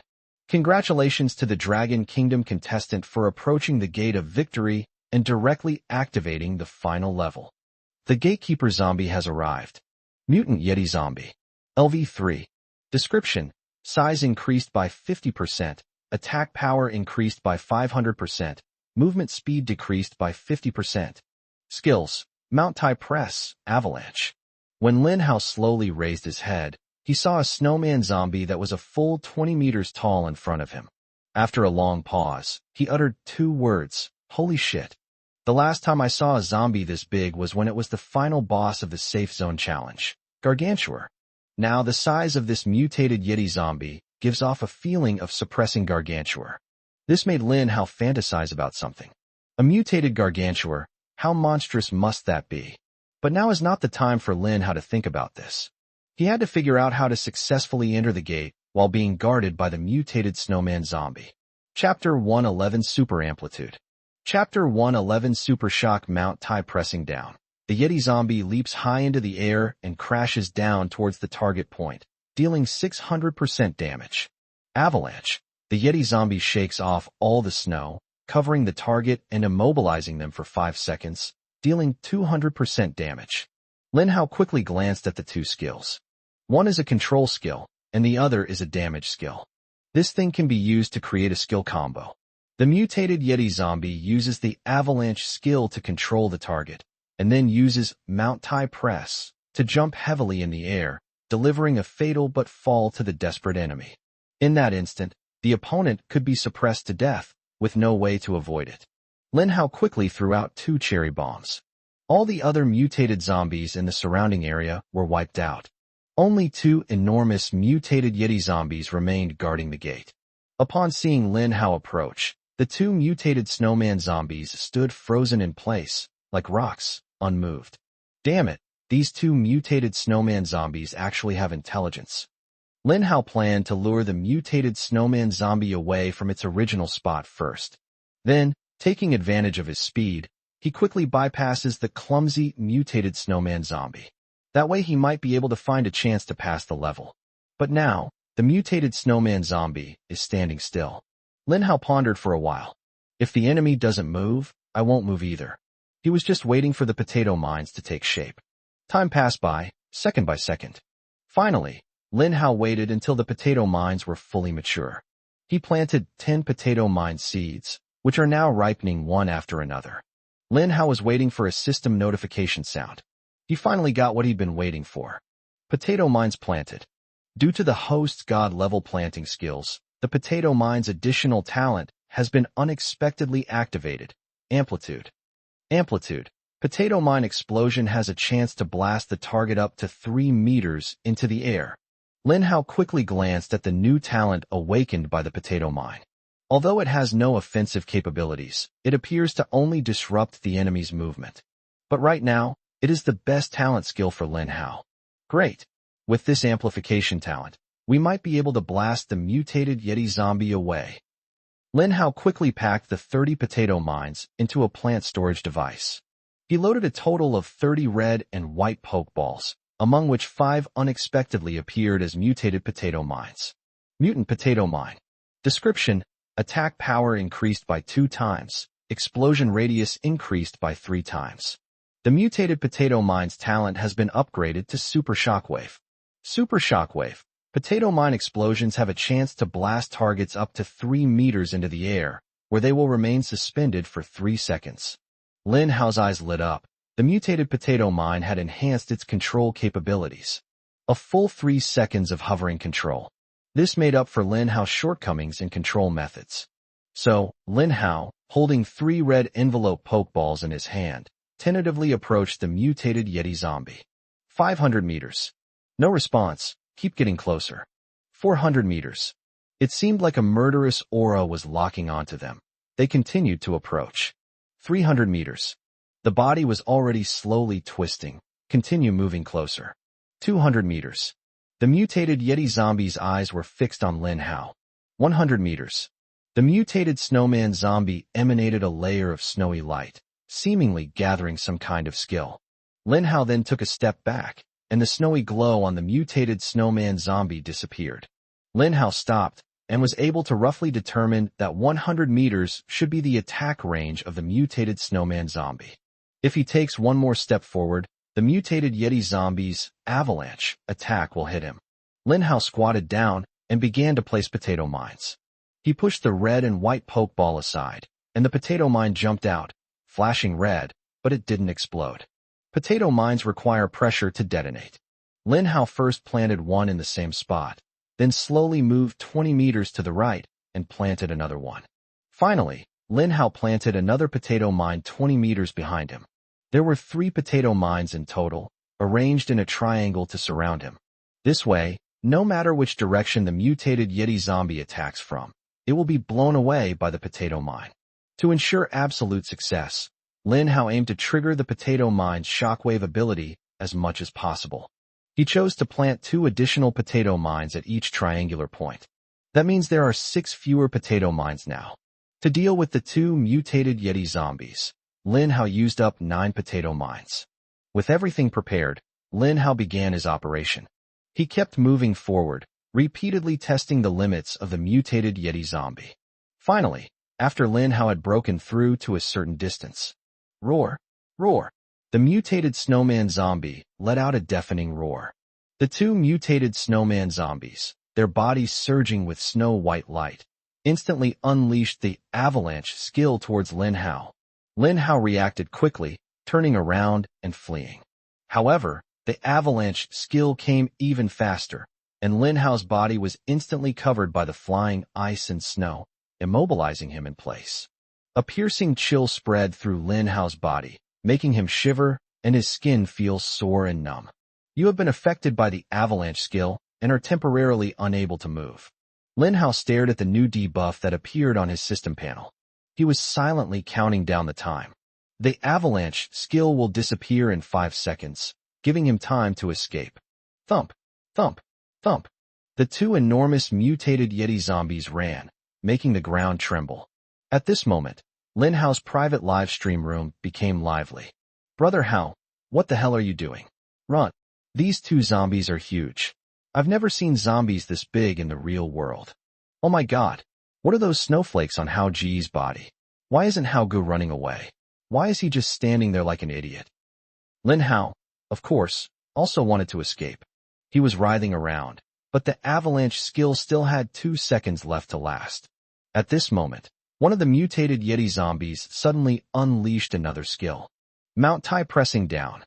Congratulations to the Dragon Kingdom contestant for approaching the gate of victory and directly activating the final level. The gatekeeper zombie has arrived. Mutant Yeti Zombie. LV3. Description. Size increased by 50%. Attack power increased by 500%. Movement speed decreased by 50%. Skills. Mount Tai Press. Avalanche. When Lin Hao slowly raised his head, he saw a snowman zombie that was a full 20 meters tall in front of him. After a long pause, he uttered 2 words. Holy shit. The last time I saw a zombie this big was when it was the final boss of the Safe Zone Challenge, Gargantuar. Now the size of this mutated Yeti zombie gives off a feeling of suppressing Gargantuar. This made Lin Hao fantasize about something. A mutated Gargantuar, how monstrous must that be? But now is not the time for Lin Hao to think about this. He had to figure out how to successfully enter the gate while being guarded by the mutated snowman zombie. Chapter 111 Super Amplitude. Chapter 111 Super Shock Mount Tai Pressing Down. The Yeti zombie leaps high into the air and crashes down towards the target point, dealing 600% damage. Avalanche. The Yeti zombie shakes off all the snow, covering the target and immobilizing them for 5 seconds, dealing 200% damage. Lin Hao quickly glanced at the 2 skills. One is a control skill, and the other is a damage skill. This thing can be used to create a skill combo. The mutated Yeti zombie uses the avalanche skill to control the target, and then uses Mount Tai Press to jump heavily in the air, delivering a fatal but fall to the desperate enemy. In that instant, the opponent could be suppressed to death, with no way to avoid it. Lin Hao quickly threw out 2 cherry bombs. All the other mutated zombies in the surrounding area were wiped out. Only 2 enormous mutated Yeti zombies remained guarding the gate. Upon seeing Lin Hao approach, the 2 mutated snowman zombies stood frozen in place, like rocks, unmoved. Damn it, these 2 mutated snowman zombies actually have intelligence. Lin Hao planned to lure the mutated snowman zombie away from its original spot first. Then, taking advantage of his speed, he quickly bypasses the clumsy, mutated snowman zombie. That way he might be able to find a chance to pass the level. But now, the mutated snowman zombie is standing still. Lin Hao pondered for a while. If the enemy doesn't move, I won't move either. He was just waiting for the potato mines to take shape. Time passed by, second by second. Finally, Lin Hao waited until the potato mines were fully mature. He planted 10 potato mine seeds, which are now ripening one after another. Lin Hao was waiting for a system notification sound. He finally got what he'd been waiting for. Potato mines planted. Due to the host's god-level planting skills, The potato mine's additional talent has been unexpectedly activated. Amplitude. Amplitude. Potato mine explosion has a chance to blast the target up to 3 meters into the air. Lin Hao quickly glanced at the new talent awakened by the potato mine. Although it has no offensive capabilities, it appears to only disrupt the enemy's movement. But right now, it is the best talent skill for Lin Hao. Great! With this amplification talent, we might be able to blast the mutated Yeti zombie away. Lin Hao quickly packed the 30 potato mines into a plant storage device. He loaded a total of 30 red and white pokeballs, among which 5 unexpectedly appeared as mutated potato mines. Mutant potato mine. Description: attack power increased by 2 times, explosion radius increased by 3 times. The mutated potato mine's talent has been upgraded to Super Shockwave. Super Shockwave. Potato mine explosions have a chance to blast targets up to 3 meters into the air, where they will remain suspended for 3 seconds. Lin Hao's eyes lit up. The mutated potato mine had enhanced its control capabilities. A full 3 seconds of hovering control. This made up for Lin Hao's shortcomings in control methods. So, Lin Hao, holding 3 red envelope pokeballs in his hand, tentatively approached the mutated Yeti zombie. 500 meters. No response. Keep getting closer. 400 meters. It seemed like a murderous aura was locking onto them. They continued to approach. 300 meters. The body was already slowly twisting. Continue moving closer. 200 meters. The mutated Yeti zombie's eyes were fixed on Lin Hao. 100 meters. The mutated snowman zombie emanated a layer of snowy light, seemingly gathering some kind of skill. Lin Hao then took a step back, and the snowy glow on the mutated snowman zombie disappeared. Lin Hao stopped and was able to roughly determine that 100 meters should be the attack range of the mutated snowman zombie. If he takes one more step forward, the mutated Yeti zombie's avalanche attack will hit him. Lin Hao squatted down and began to place potato mines. He pushed the red and white pokeball aside, and the potato mine jumped out, flashing red, but it didn't explode. Potato mines require pressure to detonate. Lin Hao first planted one in the same spot, then slowly moved 20 meters to the right and planted another one. Finally, Lin Hao planted another potato mine 20 meters behind him. There were 3 potato mines in total, arranged in a triangle to surround him. This way, no matter which direction the mutated Yeti zombie attacks from, it will be blown away by the potato mine. To ensure absolute success, Lin Hao aimed to trigger the potato mine's shockwave ability as much as possible. He chose to plant 2 additional potato mines at each triangular point. That means there are 6 fewer potato mines now. To deal with the 2 mutated Yeti zombies, Lin Hao used up 9 potato mines. With everything prepared, Lin Hao began his operation. He kept moving forward, repeatedly testing the limits of the mutated Yeti zombie. Finally, after Lin Hao had broken through to a certain distance, roar, roar. The mutated snowman zombie let out a deafening roar. The 2 mutated snowman zombies, their bodies surging with snow-white light, instantly unleashed the avalanche skill towards Lin Hao. Lin Hao reacted quickly, turning around and fleeing. However, the avalanche skill came even faster, and Lin Hao's body was instantly covered by the flying ice and snow, immobilizing him in place. A piercing chill spread through Lin Hao's body, making him shiver, and his skin feel sore and numb. You have been affected by the avalanche skill and are temporarily unable to move. Lin Hao stared at the new debuff that appeared on his system panel. He was silently counting down the time. The avalanche skill will disappear in 5 seconds, giving him time to escape. Thump, thump, thump. The 2 enormous mutated Yeti zombies ran, making the ground tremble. At this moment, Lin Hao's private live stream room became lively. Brother Hao, what the hell are you doing? Run. These 2 zombies are huge. I've never seen zombies this big in the real world. Oh my god. What are those snowflakes on Hao Ji's body? Why isn't Hao Gu running away? Why is he just standing there like an idiot? Lin Hao, of course, also wanted to escape. He was writhing around, but the avalanche skill still had 2 seconds left to last. At this moment, one of the mutated Yeti zombies suddenly unleashed another skill. Mount Tai pressing down.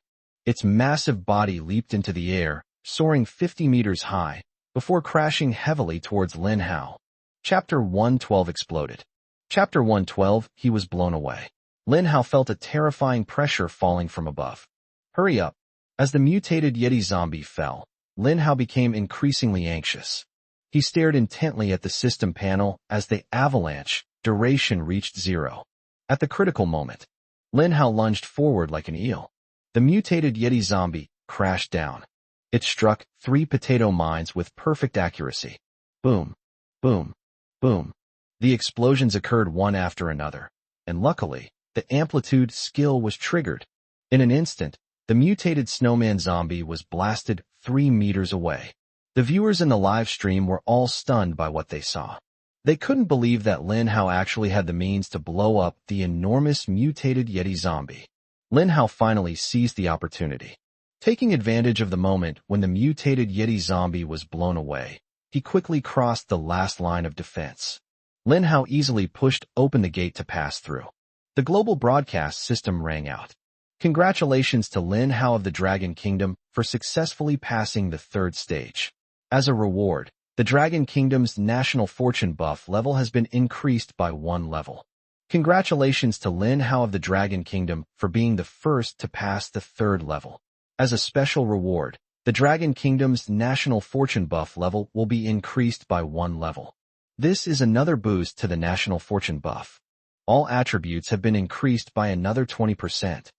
Its massive body leaped into the air, soaring 50 meters high, before crashing heavily towards Lin Hao. Chapter 112 exploded. Chapter 112, he was blown away. Lin Hao felt a terrifying pressure falling from above. Hurry up. As the mutated Yeti zombie fell, Lin Hao became increasingly anxious. He stared intently at the system panel as the avalanche duration reached 0. At the critical moment, Lin Hao lunged forward like an eel. The mutated Yeti zombie crashed down. It struck 3 potato mines with perfect accuracy. Boom, boom, boom. The explosions occurred one after another, and luckily, the amplitude skill was triggered. In an instant, the mutated snowman zombie was blasted 3 meters away. The viewers in the live stream were all stunned by what they saw. They couldn't believe that Lin Hao actually had the means to blow up the enormous mutated Yeti zombie. Lin Hao finally seized the opportunity. Taking advantage of the moment when the mutated Yeti zombie was blown away, he quickly crossed the last line of defense. Lin Hao easily pushed open the gate to pass through. The global broadcast system rang out. Congratulations to Lin Hao of the Dragon Kingdom for successfully passing the 3rd stage. As a reward, the Dragon Kingdom's national fortune buff level has been increased by 1 level. Congratulations to Lin Hao of the Dragon Kingdom for being the first to pass the 3rd level. As a special reward, the Dragon Kingdom's national fortune buff level will be increased by 1 level. This is another boost to the national fortune buff. All attributes have been increased by another 20%.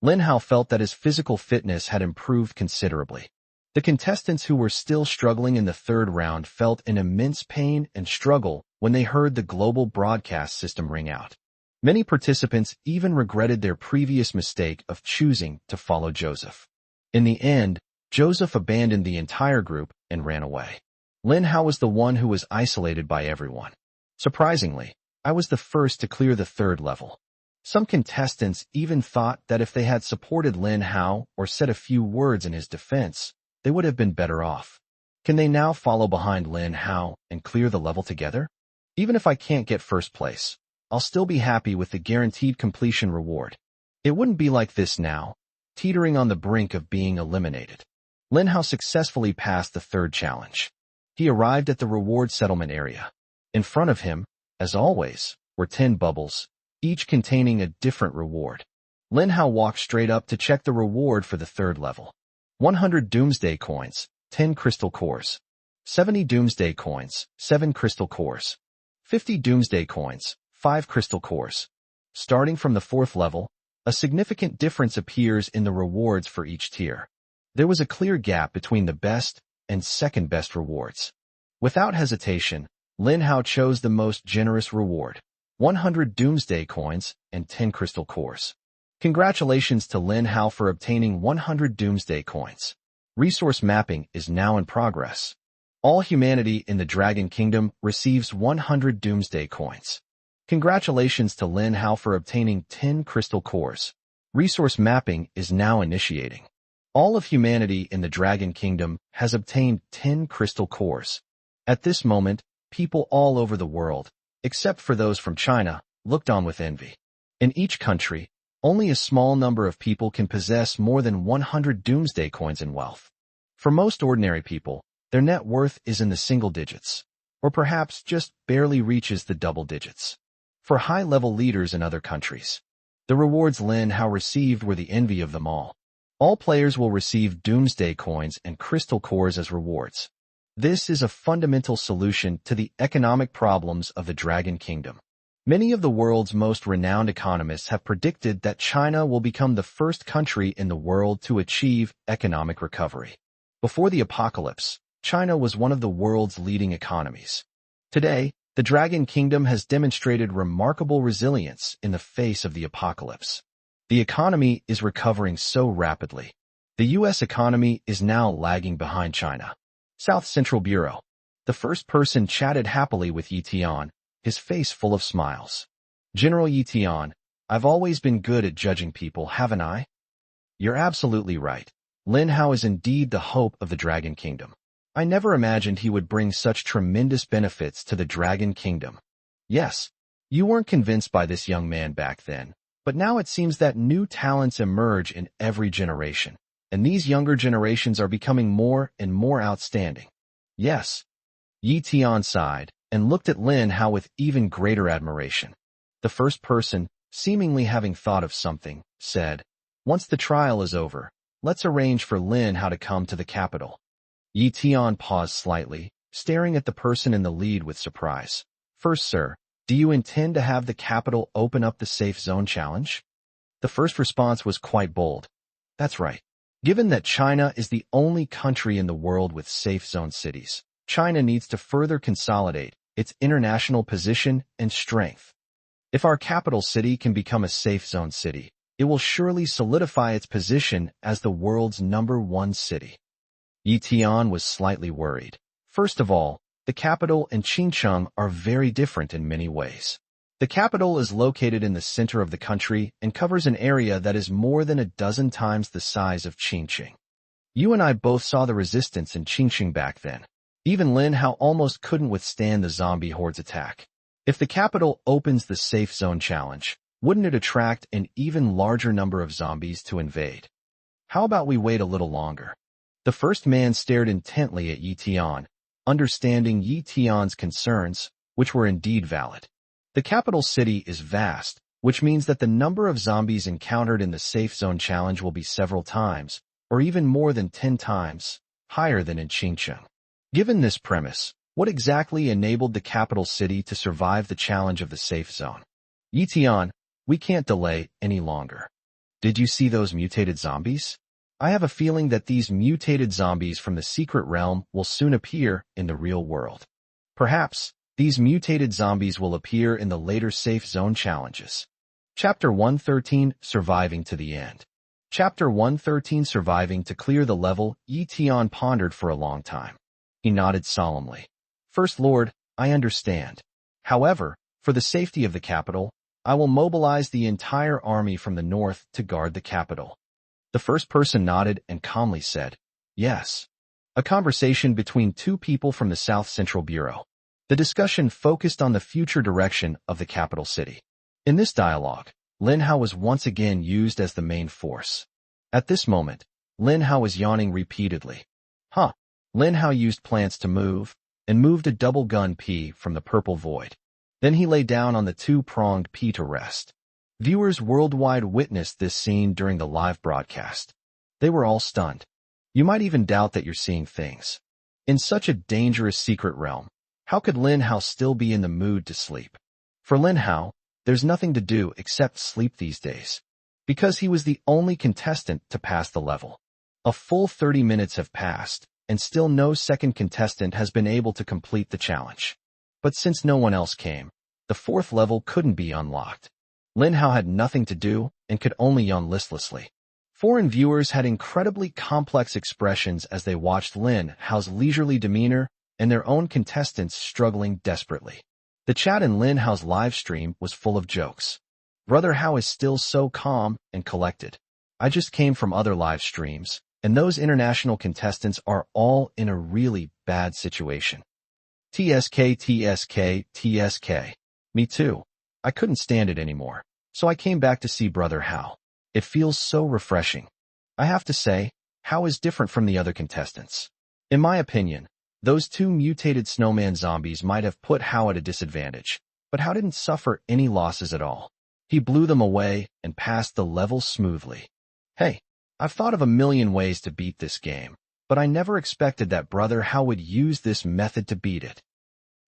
Lin Hao felt that his physical fitness had improved considerably. The contestants who were still struggling in the 3rd round felt an immense pain and struggle when they heard the global broadcast system ring out. Many participants even regretted their previous mistake of choosing to follow Joseph. In the end, Joseph abandoned the entire group and ran away. Lin Hao was the one who was isolated by everyone. Surprisingly, I was the first to clear the 3rd level. Some contestants even thought that if they had supported Lin Hao or said a few words in his defense, they would have been better off. Can they now follow behind Lin Hao and clear the level together? Even if I can't get 1st place, I'll still be happy with the guaranteed completion reward. It wouldn't be like this now, teetering on the brink of being eliminated. Lin Hao successfully passed the 3rd challenge. He arrived at the reward settlement area. In front of him, as always, were 10 bubbles, each containing a different reward. Lin Hao walked straight up to check the reward for the 3rd level. 100 Doomsday Coins, 10 Crystal Cores. 70 Doomsday Coins, 7 Crystal Cores. 50 Doomsday Coins, 5 Crystal Cores. Starting from the 4th level, a significant difference appears in the rewards for each tier. There was a clear gap between the best and 2nd best rewards. Without hesitation, Lin Hao chose the most generous reward, 100 Doomsday Coins and 10 Crystal Cores. Congratulations to Lin Hao for obtaining 100 Doomsday Coins. Resource mapping is now in progress. All humanity in the Dragon Kingdom receives 100 Doomsday Coins. Congratulations to Lin Hao for obtaining 10 Crystal Cores. Resource mapping is now initiating. All of humanity in the Dragon Kingdom has obtained 10 Crystal Cores. At this moment, people all over the world, except for those from China, looked on with envy. In each country, only a small number of people can possess more than 100 Doomsday Coins in wealth. For most ordinary people, their net worth is in the single digits, or perhaps just barely reaches the double digits. For high-level leaders in other countries, the rewards Lin Hao received were the envy of them all. All players will receive Doomsday Coins and Crystal Cores as rewards. This is a fundamental solution to the economic problems of the Dragon Kingdom. Many of the world's most renowned economists have predicted that China will become the first country in the world to achieve economic recovery. Before the apocalypse, China was one of the world's leading economies. Today, the Dragon Kingdom has demonstrated remarkable resilience in the face of the apocalypse. The economy is recovering so rapidly. The U.S. economy is now lagging behind China. South Central Bureau. The first person chatted happily with Yi Tian, his face full of smiles. General Yi Tian, I've always been good at judging people, haven't I? You're absolutely right. Lin Hao is indeed the hope of the Dragon Kingdom. I never imagined he would bring such tremendous benefits to the Dragon Kingdom. Yes, you weren't convinced by this young man back then, but now it seems that new talents emerge in every generation, and these younger generations are becoming more and more outstanding. Yes. Yi Tian sighed and looked at Lin Hao with even greater admiration. The first person, seemingly having thought of something, said, "Once the trial is over, let's arrange for Lin Hao to come to the capital." Yi Tian paused slightly, staring at the person in the lead with surprise. "First, sir, do you intend to have the capital open up the safe zone challenge?" The first response was quite bold. "That's right. Given that China is the only country in the world with safe zone cities, China needs to further consolidate its international position and strength. If our capital city can become a safe zone city, it will surely solidify its position as the world's #1 city." Yi Tian was slightly worried. First of all, the capital and Qingcheng are very different in many ways. The capital is located in the center of the country and covers an area that is more than a dozen times the size of Qingcheng. You and I both saw the resistance in Qingcheng back then. Even Lin Hao almost couldn't withstand the zombie horde's attack. If the capital opens the safe zone challenge, wouldn't it attract an even larger number of zombies to invade? How about we wait a little longer? The first man stared intently at Yi Tian, understanding Yi Tian's concerns, which were indeed valid. The capital city is vast, which means that the number of zombies encountered in the safe zone challenge will be several times, or even more than 10 times, higher than in Qingcheng. Given this premise, what exactly enabled the capital city to survive the challenge of the safe zone? Yi Tian, we can't delay any longer. Did you see those mutated zombies? I have a feeling that these mutated zombies from the secret realm will soon appear in the real world. Perhaps, these mutated zombies will appear in the later safe zone challenges. Chapter 113, Surviving to the End. Chapter 113, Surviving to Clear the Level. Yi Tian pondered for a long time. He nodded solemnly. "First Lord, I understand. However, for the safety of the capital, I will mobilize the entire army from the north to guard the capital." The first person nodded and calmly said, "Yes." A conversation between two people from the South Central Bureau. The discussion focused on the future direction of the capital city. In this dialogue, Lin Hao was once again used as the main force. At this moment, Lin Hao was yawning repeatedly. Lin Hao used plants to move, and moved a double gun P from the purple void. Then he lay down on the two-pronged P to rest. Viewers worldwide witnessed this scene during the live broadcast. They were all stunned. You might even doubt that you're seeing things. In such a dangerous secret realm, how could Lin Hao still be in the mood to sleep? For Lin Hao, there's nothing to do except sleep these days. Because he was the only contestant to pass the level. A full 30 minutes have passed, and still no second contestant has been able to complete the challenge. But since no one else came, the fourth level couldn't be unlocked. Lin Hao had nothing to do and could only yawn listlessly. Foreign viewers had incredibly complex expressions as they watched Lin Hao's leisurely demeanor and their own contestants struggling desperately. The chat in Lin Hao's live stream was full of jokes. "Brother Hao is still so calm and collected. I just came from other live streams, and those international contestants are all in a really bad situation. TSK, TSK, TSK. Me too. I couldn't stand it anymore, so I came back to see Brother Hao. It feels so refreshing. I have to say, Hao is different from the other contestants. In my opinion, those two mutated snowman zombies might have put Hao at a disadvantage, but Hao didn't suffer any losses at all. He blew them away and passed the level smoothly. Hey, I've thought of a million ways to beat this game, but I never expected that Brother Hao would use this method to beat it."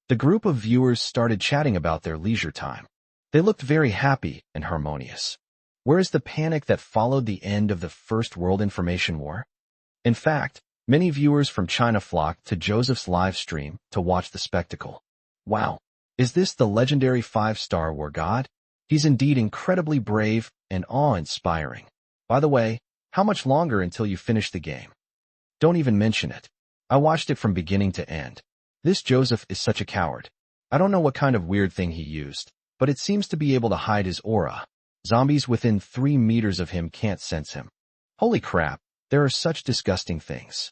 The group of viewers started chatting about their leisure time. They looked very happy and harmonious. Where is the panic that followed the end of the First World Information War? In fact, many viewers from China flocked to Joseph's live stream to watch the spectacle. Wow, is this the legendary 5-star war god? He's indeed incredibly brave and awe-inspiring. By the way, how much longer until you finish the game? Don't even mention it. I watched it from beginning to end. This Joseph is such a coward. I don't know what kind of weird thing he used, but it seems to be able to hide his aura. Zombies within 3 meters of him can't sense him. Holy crap, there are such disgusting things.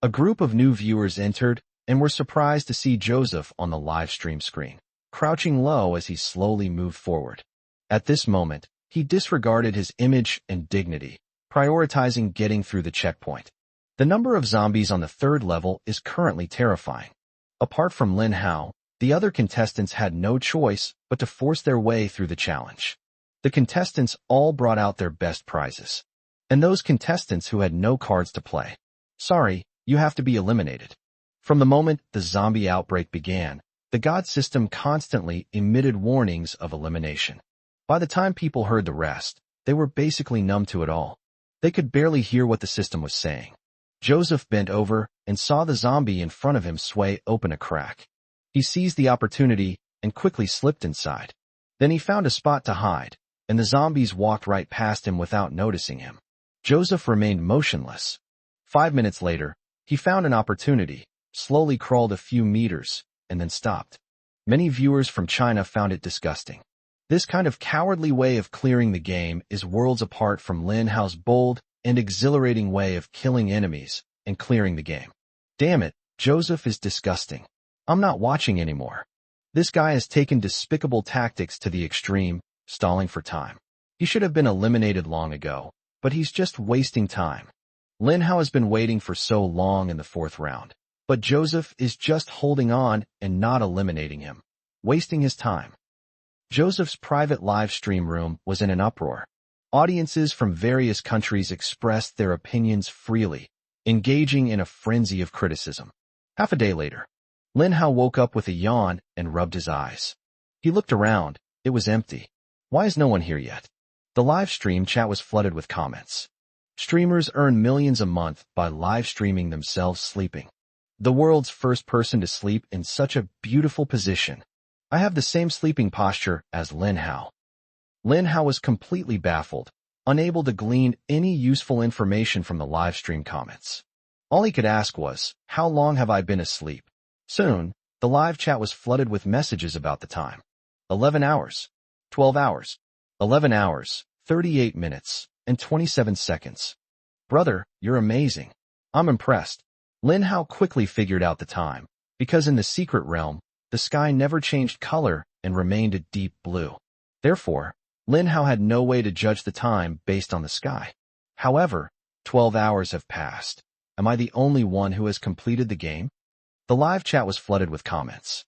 A group of new viewers entered and were surprised to see Joseph on the live stream screen, crouching low as he slowly moved forward. At this moment, he disregarded his image and dignity, prioritizing getting through the checkpoint. The number of zombies on the 3rd level is currently terrifying. Apart from Lin Hao, The other contestants had no choice but to force their way through the challenge. The contestants all brought out their best prizes. And those contestants who had no cards to play, sorry, you have to be eliminated. From the moment the zombie outbreak began, the god system constantly emitted warnings of elimination. By the time people heard the rest, they were basically numb to it all. They could barely hear what the system was saying. Joseph bent over and saw the zombie in front of him sway open a crack. He seized the opportunity and quickly slipped inside. Then he found a spot to hide, and the zombies walked right past him without noticing him. Joseph remained motionless. 5 minutes later, he found an opportunity, slowly crawled a few meters, and then stopped. Many viewers from China found it disgusting. This kind of cowardly way of clearing the game is worlds apart from Lin Hao's bold and exhilarating way of killing enemies and clearing the game. Damn it, Joseph is disgusting. I'm not watching anymore. This guy has taken despicable tactics to the extreme, stalling for time. He should have been eliminated long ago, but he's just wasting time. Lin Hao has been waiting for so long in the 4th round, but Joseph is just holding on and not eliminating him, wasting his time. Joseph's private live stream room was in an uproar. Audiences from various countries expressed their opinions freely, engaging in a frenzy of criticism. Half a day later, Lin Hao woke up with a yawn and rubbed his eyes. He looked around. It was empty. Why is no one here yet? The live stream chat was flooded with comments. Streamers earn millions a month by live streaming themselves sleeping. The world's first person to sleep in such a beautiful position. I have the same sleeping posture as Lin Hao. Lin Hao was completely baffled, unable to glean any useful information from the live stream comments. All he could ask was, "How long have I been asleep?" Soon, the live chat was flooded with messages about the time. 11 hours, 12 hours, 11 hours, 38 minutes, and 27 seconds. Brother, you're amazing. I'm impressed. Lin Hao quickly figured out the time, because in the secret realm, the sky never changed color and remained a deep blue. Therefore, Lin Hao had no way to judge the time based on the sky. However, 12 hours have passed. Am I the only one who has completed the game? The live chat was flooded with comments.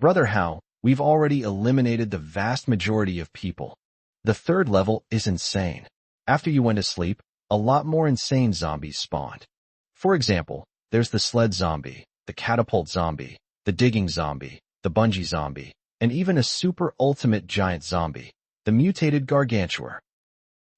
Brother Hao, we've already eliminated the vast majority of people. The 3rd level is insane. After you went to sleep, a lot more insane zombies spawned. For example, there's the sled zombie, the catapult zombie, the digging zombie, the bungee zombie, and even a super ultimate giant zombie, the mutated gargantuar.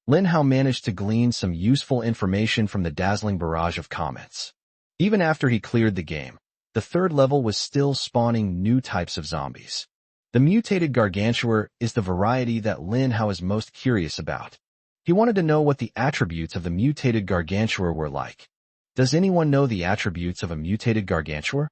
Lin Hao managed to glean some useful information from the dazzling barrage of comments. Even after he cleared the game, the 3rd level was still spawning new types of zombies. The mutated gargantuar is the variety that Lin Hao is most curious about. He wanted to know what the attributes of the mutated gargantuar were like. Does anyone know the attributes of a mutated gargantuar?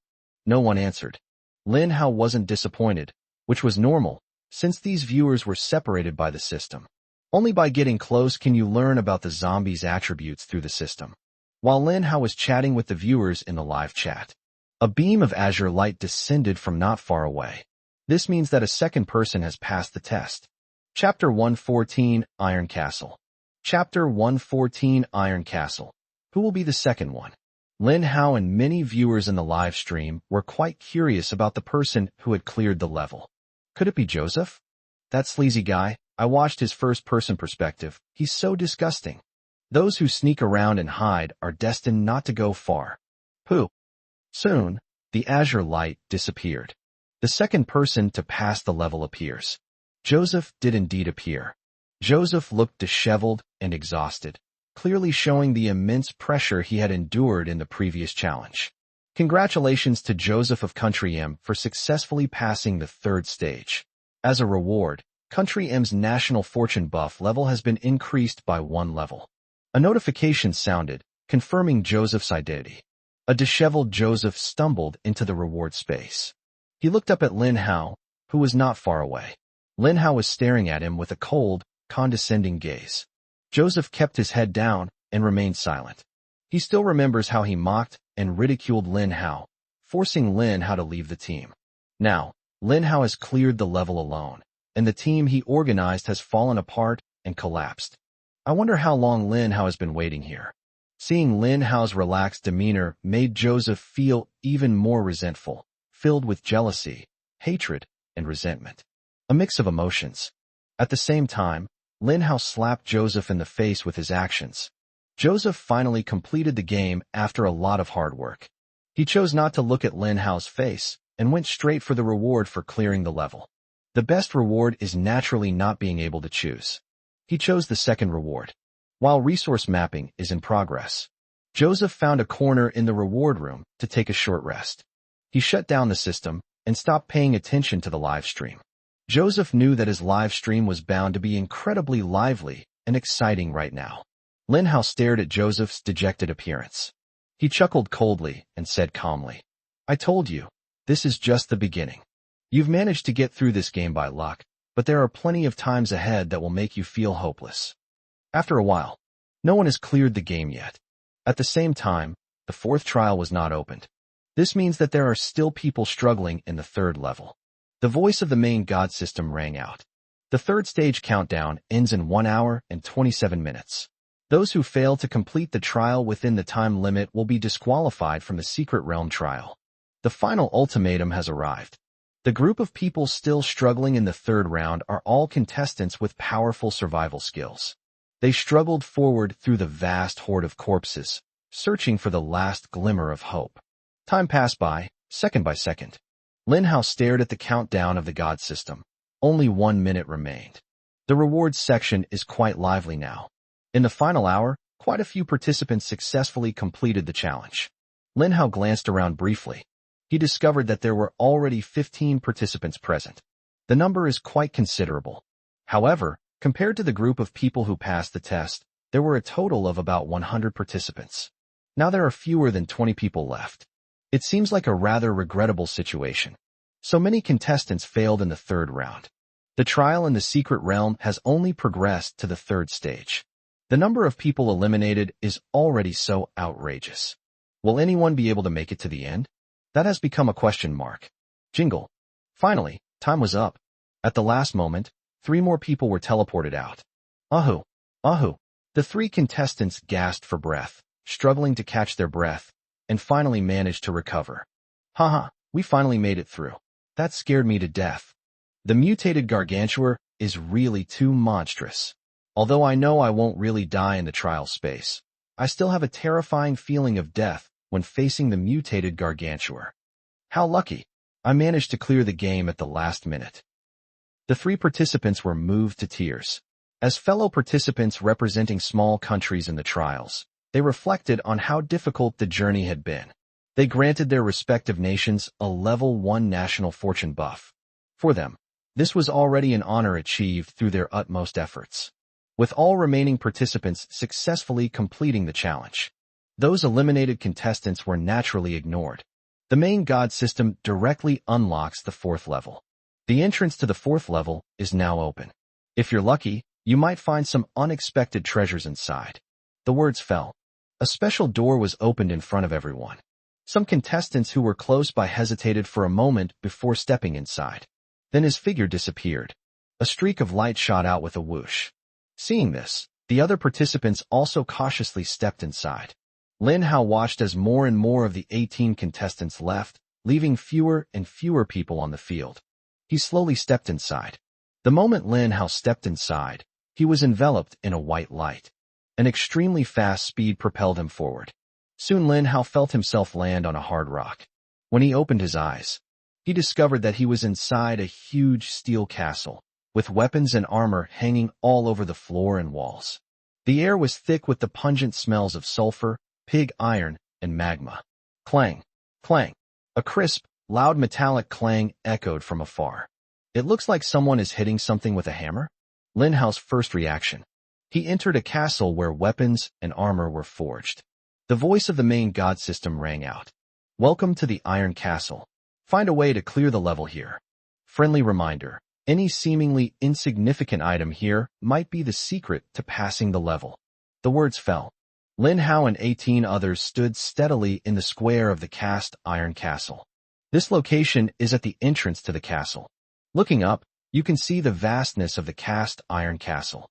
No one answered. Lin Hao wasn't disappointed, which was normal, since these viewers were separated by the system. Only by getting close can you learn about the zombies' attributes through the system. While Lin Hao was chatting with the viewers in the live chat, a beam of azure light descended from not far away. This means that a second person has passed the test. Chapter 114, Iron Castle. Chapter 114, Iron Castle. Who will be the second one? Lin Hao and many viewers in the live stream were quite curious about the person who had cleared the level. Could it be Joseph? That sleazy guy, I watched his first-person perspective. He's so disgusting. Those who sneak around and hide are destined not to go far. Pooh. Soon, the azure light disappeared. The second person to pass the level appears. Joseph did indeed appear. Joseph looked disheveled and exhausted, clearly showing the immense pressure he had endured in the previous challenge. Congratulations to Joseph of Country M for successfully passing the 3rd stage. As a reward, Country M's national fortune buff level has been increased by 1 level. A notification sounded, confirming Joseph's identity. A disheveled Joseph stumbled into the reward space. He looked up at Lin Hao, who was not far away. Lin Hao was staring at him with a cold, condescending gaze. Joseph kept his head down and remained silent. He still remembers how he mocked and ridiculed Lin Hao, forcing Lin Hao to leave the team. Now, Lin Hao has cleared the level alone, and the team he organized has fallen apart and collapsed. I wonder how long Lin Hao has been waiting here. Seeing Lin Hao's relaxed demeanor made Joseph feel even more resentful, filled with jealousy. hatred, and resentment. A mix of emotions. At the same time, Lin Hao slapped Joseph in the face with his actions. Joseph finally completed the game after a lot of hard work. He chose not to look at Lin Hao's face and went straight for the reward for clearing the level. The best reward is naturally not being able to choose. He chose the second reward. While resource mapping is in progress, Joseph found a corner in the reward room to take a short rest. He shut down the system and stopped paying attention to the live stream. Joseph knew that his live stream was bound to be incredibly lively and exciting right now. Lin Hao stared at Joseph's dejected appearance. He chuckled coldly and said calmly, "I told you, this is just the beginning. You've managed to get through this game by luck, but there are plenty of times ahead that will make you feel hopeless." After a while, no one has cleared the game yet. At the same time, the fourth trial was not opened. This means that there are still people struggling in the third level. The voice of the main god system rang out. The third stage countdown ends in 1 hour and 27 minutes. Those who fail to complete the trial within the time limit will be disqualified from the Secret Realm trial. The final ultimatum has arrived. The group of people still struggling in the third round are all contestants with powerful survival skills. They struggled forward through the vast horde of corpses, searching for the last glimmer of hope. Time passed by, second by second. Lin Hao stared at the countdown of the god system. Only 1 minute remained. The rewards section is quite lively now. In the final hour, quite a few participants successfully completed the challenge. Lin Hao glanced around briefly. He discovered that there were already 15 participants present. The number is quite considerable. However, compared to the group of people who passed the test, there were a total of about 100 participants. Now there are fewer than 20 people left. It seems like a rather regrettable situation. So many contestants failed in the third round. The trial in the Secret Realm has only progressed to the third stage. The number of people eliminated is already so outrageous. Will anyone be able to make it to the end? That has become a question mark. Jingle. Finally, time was up. At the last moment, 3 more people were teleported out. Ahu! Ahu! The 3 contestants gasped for breath, struggling to catch their breath, and finally managed to recover. Haha, we finally made it through. That scared me to death. The mutated gargantuar is really too monstrous. Although I know I won't really die in the trial space, I still have a terrifying feeling of death when facing the mutated gargantuar. How lucky! I managed to clear the game at the last minute. The 3 participants were moved to tears. As fellow participants representing small countries in the trials, they reflected on how difficult the journey had been. They granted their respective nations a level 1 national fortune buff. For them, this was already an honor achieved through their utmost efforts. With all remaining participants successfully completing the challenge, those eliminated contestants were naturally ignored. The main god system directly unlocks the 4th level. The entrance to the 4th level is now open. If you're lucky, you might find some unexpected treasures inside. The words fell. A special door was opened in front of everyone. Some contestants who were close by hesitated for a moment before stepping inside. Then his figure disappeared. A streak of light shot out with a whoosh. Seeing this, the other participants also cautiously stepped inside. Lin Hao watched as more and more of the 18 contestants left, leaving fewer and fewer people on the field. He slowly stepped inside. The moment Lin Hao stepped inside, he was enveloped in a white light. An extremely fast speed propelled him forward. Soon Lin Hao felt himself land on a hard rock. When he opened his eyes, he discovered that he was inside a huge steel castle, with weapons and armor hanging all over the floor and walls. The air was thick with the pungent smells of sulfur, pig iron, and magma. Clang! Clang! A crisp, loud metallic clang echoed from afar. It looks like someone is hitting something with a hammer? Lin Hao's first reaction. He entered a castle where weapons and armor were forged. The voice of the main god system rang out. Welcome to the Iron Castle. Find a way to clear the level here. Friendly reminder, any seemingly insignificant item here might be the secret to passing the level. The words fell. Lin Hao and 18 others stood steadily in the square of the cast iron castle. This location is at the entrance to the castle. Looking up, you can see the vastness of the cast iron castle.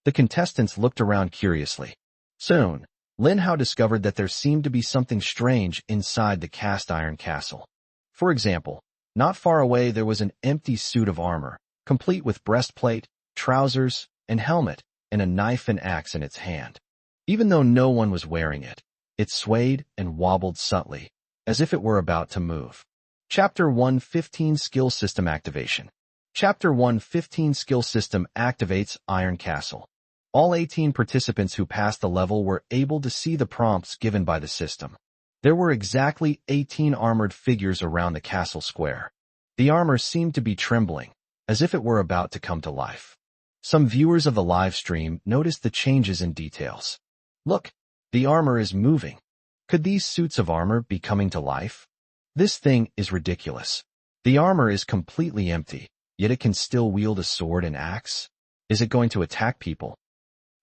The contestants looked around curiously. Soon, Lin Hao discovered that there seemed to be something strange inside the cast iron castle. For example, Not far away there was an empty suit of armor, complete with breastplate, trousers, and helmet, and a knife and axe in its hand. Even though no one was wearing it, it swayed and wobbled subtly, as if it were about to move. Chapter 1:15 Skill System Activation. Chapter 1:15 Skill System activates Iron Castle. All 18 participants who passed the level were able to see the prompts given by the system. There were exactly 18 armored figures around the castle square. The armor seemed to be trembling, as if it were about to come to life. Some viewers of the live stream noticed the changes in details. Look, the armor is moving. Could these suits of armor be coming to life? This thing is ridiculous. The armor is completely empty, yet it can still wield a sword and axe. Is it going to attack people?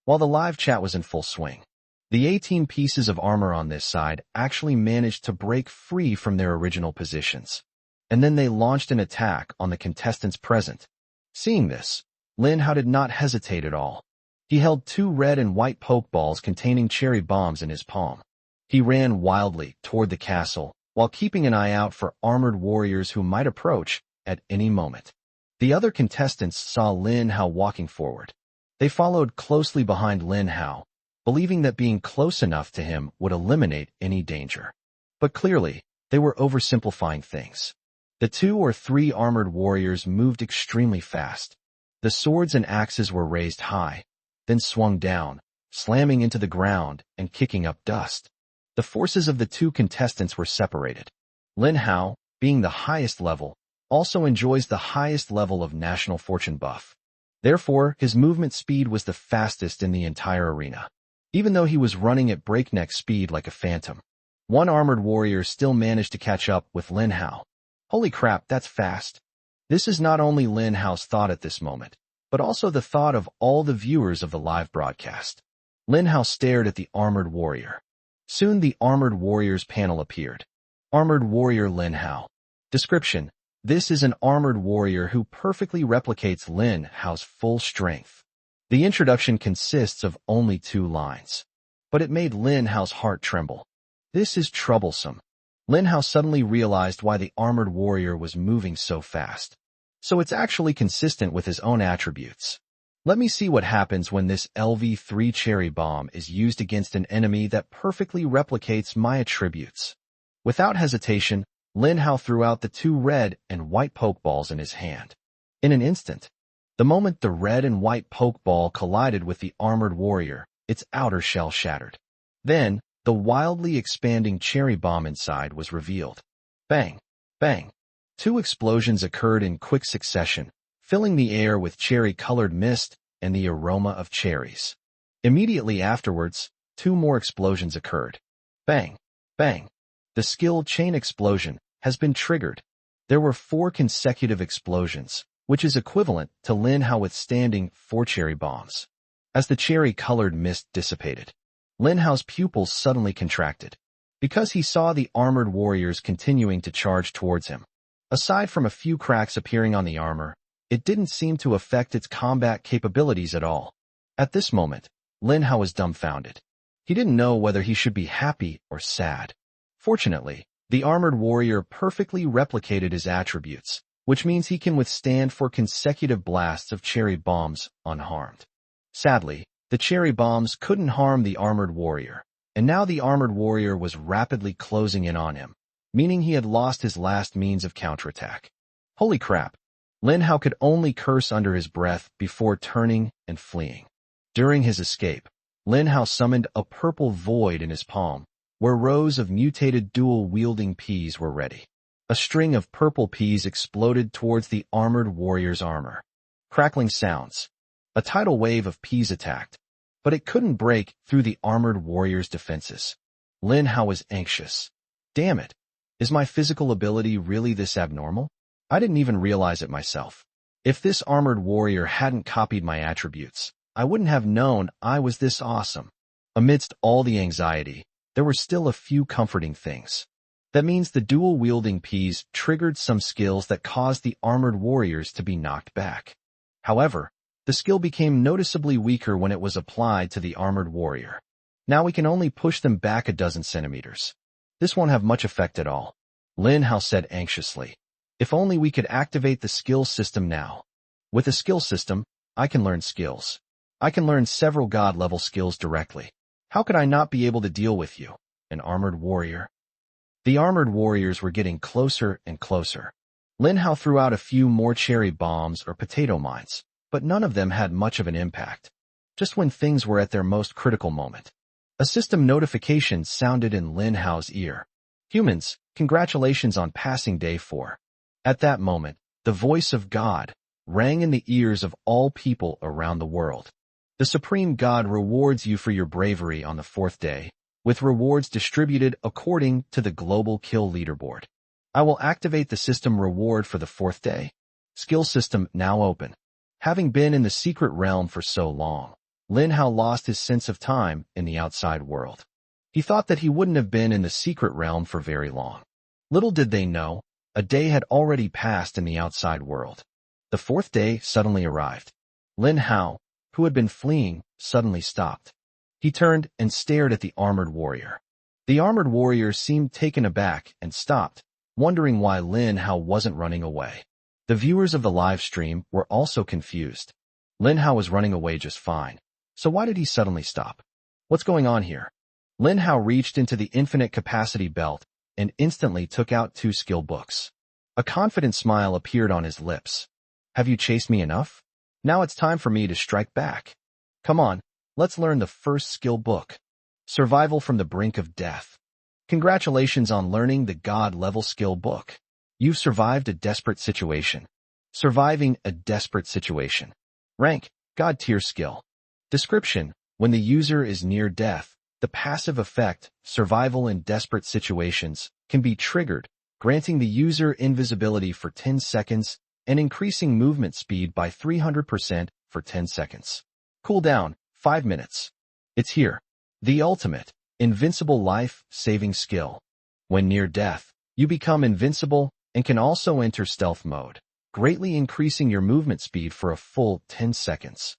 While the live chat was in full swing, the 18 pieces of armor on this side actually managed to break free from their original positions. And then they launched an attack on the contestants present. Seeing this, Lin Hao did not hesitate at all. He held 2 red and white pokeballs containing cherry bombs in his palm. He ran wildly toward the castle, while keeping an eye out for armored warriors who might approach at any moment. The other contestants saw Lin Hao walking forward. They followed closely behind Lin Hao, believing that being close enough to him would eliminate any danger. But clearly, they were oversimplifying things. The 2 or 3 armored warriors moved extremely fast. The swords and axes were raised high, then swung down, slamming into the ground and kicking up dust. The forces of the 2 contestants were separated. Lin Hao, being the highest level, also enjoys the highest level of national fortune buff. Therefore, his movement speed was the fastest in the entire arena. Even though he was running at breakneck speed like a phantom, 1 armored warrior still managed to catch up with Lin Hao. Holy crap, that's fast. This is not only Lin Hao's thought at this moment, but also the thought of all the viewers of the live broadcast. Lin Hao stared at the armored warrior. Soon the armored warriors panel appeared. Armored warrior Lin Hao. Description: this is an armored warrior who perfectly replicates Lin Hao's full strength. The introduction consists of only 2 lines, but it made Lin Hao's heart tremble. This is troublesome. Lin Hao suddenly realized why the armored warrior was moving so fast. So it's actually consistent with his own attributes. Let me see what happens when this LV3 cherry bomb is used against an enemy that perfectly replicates my attributes. Without hesitation, Lin Hao threw out the 2 red and white pokeballs in his hand. In an instant, the moment the red and white pokeball collided with the armored warrior, its outer shell shattered. Then, the wildly expanding cherry bomb inside was revealed. Bang! Bang! 2 explosions occurred in quick succession, filling the air with cherry-colored mist and the aroma of cherries. Immediately afterwards, 2 more explosions occurred. Bang! Bang! The skill chain explosion has been triggered. There were 4 consecutive explosions, which is equivalent to Lin Hao withstanding 4 cherry bombs. As the cherry-colored mist dissipated, Lin Hao's pupils suddenly contracted, because he saw the armored warriors continuing to charge towards him. Aside from a few cracks appearing on the armor, it didn't seem to affect its combat capabilities at all. At this moment, Lin Hao was dumbfounded. He didn't know whether he should be happy or sad. Fortunately, the armored warrior perfectly replicated his attributes, which means he can withstand 4 consecutive blasts of cherry bombs unharmed. Sadly, the cherry bombs couldn't harm the armored warrior, and now the armored warrior was rapidly closing in on him, meaning he had lost his last means of counterattack. Holy crap! Lin Hao could only curse under his breath before turning and fleeing. During his escape, Lin Hao summoned a purple void in his palm, where rows of mutated dual-wielding peas were ready. A string of purple peas exploded towards the armored warrior's armor. Crackling sounds. A tidal wave of peas attacked, but it couldn't break through the armored warrior's defenses. Lin Hao was anxious. Damn it! Is my physical ability really this abnormal? I didn't even realize it myself. If this armored warrior hadn't copied my attributes, I wouldn't have known I was this awesome. Amidst all the anxiety, there were still a few comforting things. That means the dual-wielding peas triggered some skills that caused the armored warriors to be knocked back. However, the skill became noticeably weaker when it was applied to the armored warrior. Now we can only push them back a dozen centimeters. This won't have much effect at all, Lin Hao said anxiously. If only we could activate the skill system now. With a skill system, I can learn skills. I can learn several god-level skills directly. How could I not be able to deal with you, an armored warrior? The armored warriors were getting closer and closer. Lin Hao threw out a few more cherry bombs or potato mines, but none of them had much of an impact. Just when things were at their most critical moment, a system notification sounded in Lin Hao's ear. Humans, congratulations on passing day 4. At that moment, the voice of God rang in the ears of all people around the world. The Supreme God rewards you for your bravery on the 4th day, with rewards distributed according to the global kill leaderboard. I will activate the system reward for the 4th day. Skill system now open. Having been in the secret realm for so long, Lin Hao lost his sense of time in the outside world. He thought that he wouldn't have been in the secret realm for very long. Little did they know, a day had already passed in the outside world. The 4th day suddenly arrived. Lin Hao, who had been fleeing, suddenly stopped. He turned and stared at the armored warrior. The armored warrior seemed taken aback and stopped, wondering why Lin Hao wasn't running away. The viewers of the live stream were also confused. Lin Hao was running away just fine, so why did he suddenly stop? What's going on here? Lin Hao reached into the infinite capacity belt and instantly took out 2 skill books. A confident smile appeared on his lips. Have you chased me enough? Now it's time for me to strike back. Come on, let's learn the first skill book. Survival from the Brink of Death. Congratulations on learning the God-level skill book. You've survived a desperate situation. Surviving a desperate situation. Rank, God tier skill. Description, when the user is near death, the passive effect, survival in desperate situations, can be triggered, granting the user invisibility for 10 seconds and increasing movement speed by 300% for 10 seconds. Cooldown, 5 minutes. It's here. The ultimate, invincible life-saving skill. When near death, you become invincible and can also enter stealth mode, greatly increasing your movement speed for a full 10 seconds.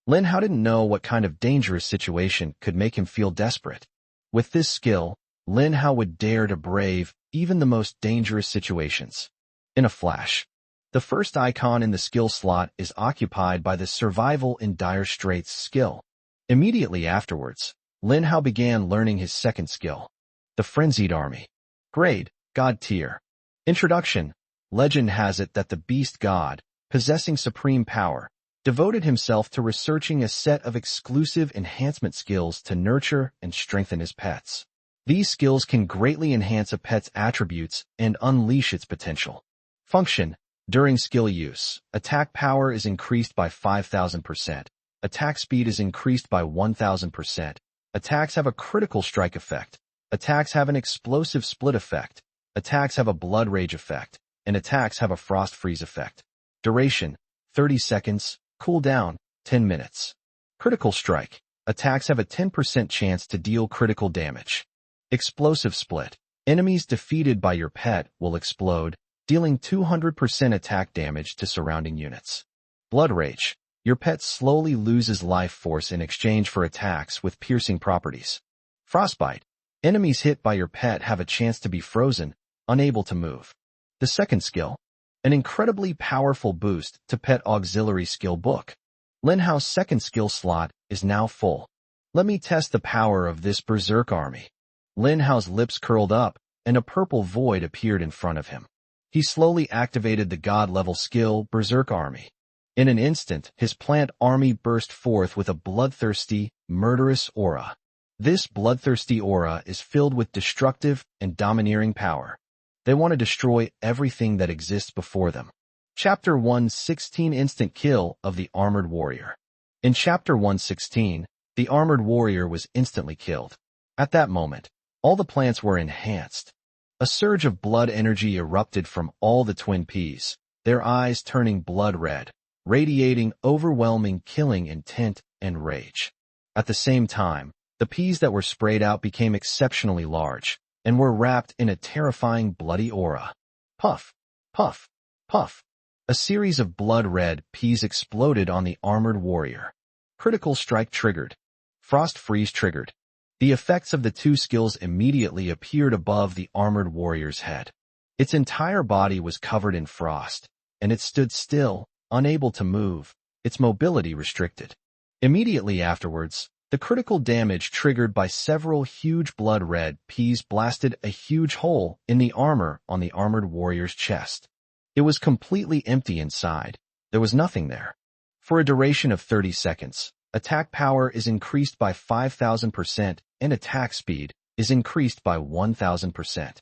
Lin Hao didn't know what kind of dangerous situation could make him feel desperate. With this skill, Lin Hao would dare to brave even the most dangerous situations. In a flash, the first icon in the skill slot is occupied by the Survival in Dire Straits skill. Immediately afterwards, Lin Hao began learning his second skill, the Frenzied Army. Grade, God tier. Introduction. Legend has it that the beast god, possessing supreme power, devoted himself to researching a set of exclusive enhancement skills to nurture and strengthen his pets. These skills can greatly enhance a pet's attributes and unleash its potential. Function. During skill use, attack power is increased by 5,000%. Attack speed is increased by 1,000%. Attacks have a critical strike effect. Attacks have an explosive split effect. Attacks have a blood rage effect. And attacks have a frost freeze effect. Duration, 30 seconds. Cooldown, 10 minutes. Critical strike. Attacks have a 10% chance to deal critical damage. Explosive split. Enemies defeated by your pet will explode, dealing 200% attack damage to surrounding units. Blood rage. Your pet slowly loses life force in exchange for attacks with piercing properties. Frostbite. Enemies hit by your pet have a chance to be frozen, unable to move. The second skill. An incredibly powerful boost to pet auxiliary skill book. Lin Hao's second skill slot is now full. Let me test the power of this berserk army. Lin Hao's lips curled up, and a purple void appeared in front of him. He slowly activated the god-level skill Berserk Army. In an instant, his plant army burst forth with a bloodthirsty, murderous aura. This bloodthirsty aura is filled with destructive and domineering power. They want to destroy everything that exists before them. Chapter 116 Instant Kill of the Armored Warrior. In Chapter 116, the Armored Warrior was instantly killed. At that moment, all the plants were enhanced. A surge of blood energy erupted from all the twin peas, their eyes turning blood red, radiating overwhelming killing intent and rage. At the same time, the peas that were sprayed out became exceptionally large and were wrapped in a terrifying bloody aura. Puff, puff, puff. A series of blood-red peas exploded on the armored warrior. Critical strike triggered. Frost freeze triggered. The effects of the two skills immediately appeared above the armored warrior's head. Its entire body was covered in frost, and it stood still, unable to move, its mobility restricted. Immediately afterwards, the critical damage triggered by several huge blood-red peas blasted a huge hole in the armor on the armored warrior's chest. It was completely empty inside. There was nothing there. For a duration of 30 seconds, attack power is increased by 5,000% and attack speed is increased by 1,000%.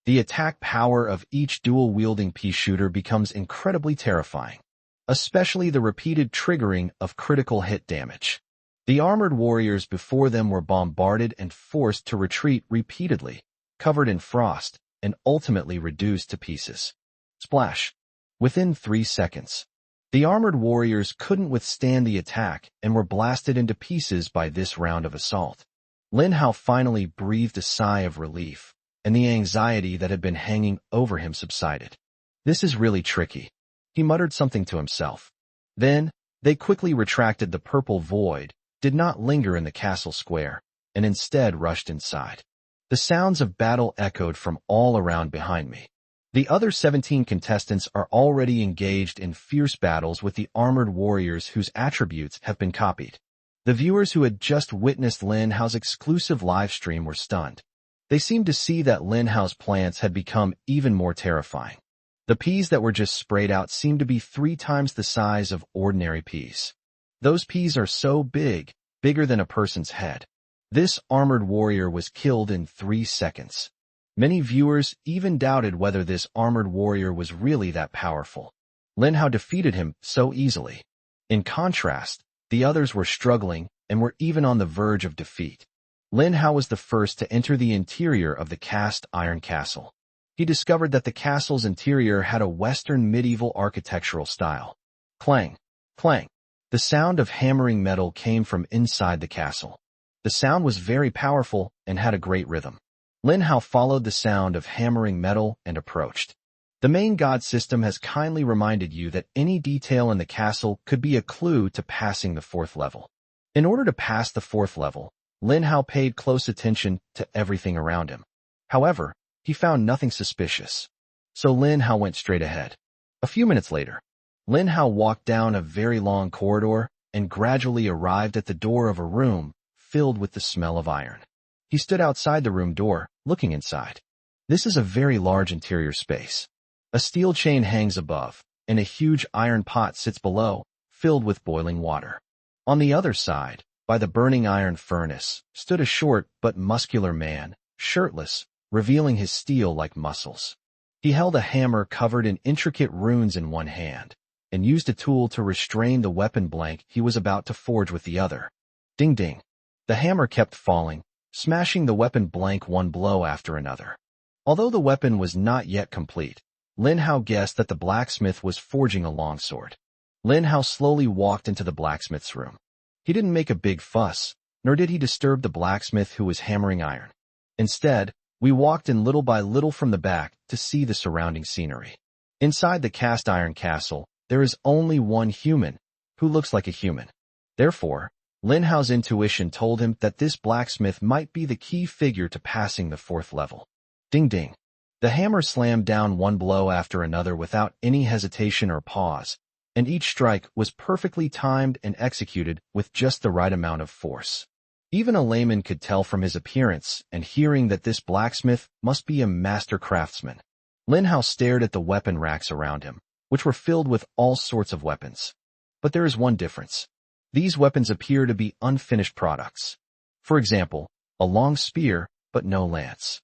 The attack power of each dual-wielding pea shooter becomes incredibly terrifying, especially the repeated triggering of critical hit damage. The armored warriors before them were bombarded and forced to retreat repeatedly, covered in frost, and ultimately reduced to pieces. Splash! Within 3 seconds, the armored warriors couldn't withstand the attack and were blasted into pieces by this round of assault. Lin Hao finally breathed a sigh of relief, and the anxiety that had been hanging over him subsided. This is really tricky. He muttered something to himself. Then, they quickly retracted the purple void, did not linger in the castle square, and instead rushed inside. The sounds of battle echoed from all around behind me. The other 17 contestants are already engaged in fierce battles with the armored warriors whose attributes have been copied. The viewers who had just witnessed Lin Hao's exclusive livestream were stunned. They seemed to see that Lin Hao's plans had become even more terrifying. The peas that were just sprayed out seemed to be 3 times the size of ordinary peas. Those peas are so big, bigger than a person's head. This armored warrior was killed in 3 seconds. Many viewers even doubted whether this armored warrior was really that powerful. Lin Hao defeated him so easily. In contrast, the others were struggling and were even on the verge of defeat. Lin Hao was the first to enter the interior of the cast iron castle. He discovered that the castle's interior had a Western medieval architectural style. Clang! Clang! The sound of hammering metal came from inside the castle. The sound was very powerful and had a great rhythm. Lin Hao followed the sound of hammering metal and approached. The main god system has kindly reminded you that any detail in the castle could be a clue to passing the 4th level. In order to pass the 4th level, Lin Hao paid close attention to everything around him. However, he found nothing suspicious. So Lin Hao went straight ahead. A few minutes later, Lin Hao walked down a very long corridor and gradually arrived at the door of a room filled with the smell of iron. He stood outside the room door, looking inside. This is a very large interior space. A steel chain hangs above, and a huge iron pot sits below, filled with boiling water. On the other side, by the burning iron furnace, stood a short but muscular man, shirtless, revealing his steel-like muscles. He held a hammer covered in intricate runes in one hand, and used a tool to restrain the weapon blank he was about to forge with the other. Ding ding. The hammer kept falling, smashing the weapon blank one blow after another. Although the weapon was not yet complete, Lin Hao guessed that the blacksmith was forging a longsword. Lin Hao slowly walked into the blacksmith's room. He didn't make a big fuss, nor did he disturb the blacksmith who was hammering iron. Instead, we walked in little by little from the back to see the surrounding scenery. Inside the cast iron castle, there is only one human, who looks like a human. Therefore, Lin Hao's intuition told him that this blacksmith might be the key figure to passing the 4th level. Ding ding. The hammer slammed down one blow after another without any hesitation or pause, and each strike was perfectly timed and executed with just the right amount of force. Even a layman could tell from his appearance and hearing that this blacksmith must be a master craftsman. Lin Hao stared at the weapon racks around him, which were filled with all sorts of weapons. But there is one difference. These weapons appear to be unfinished products. For example, a long spear, but no lance.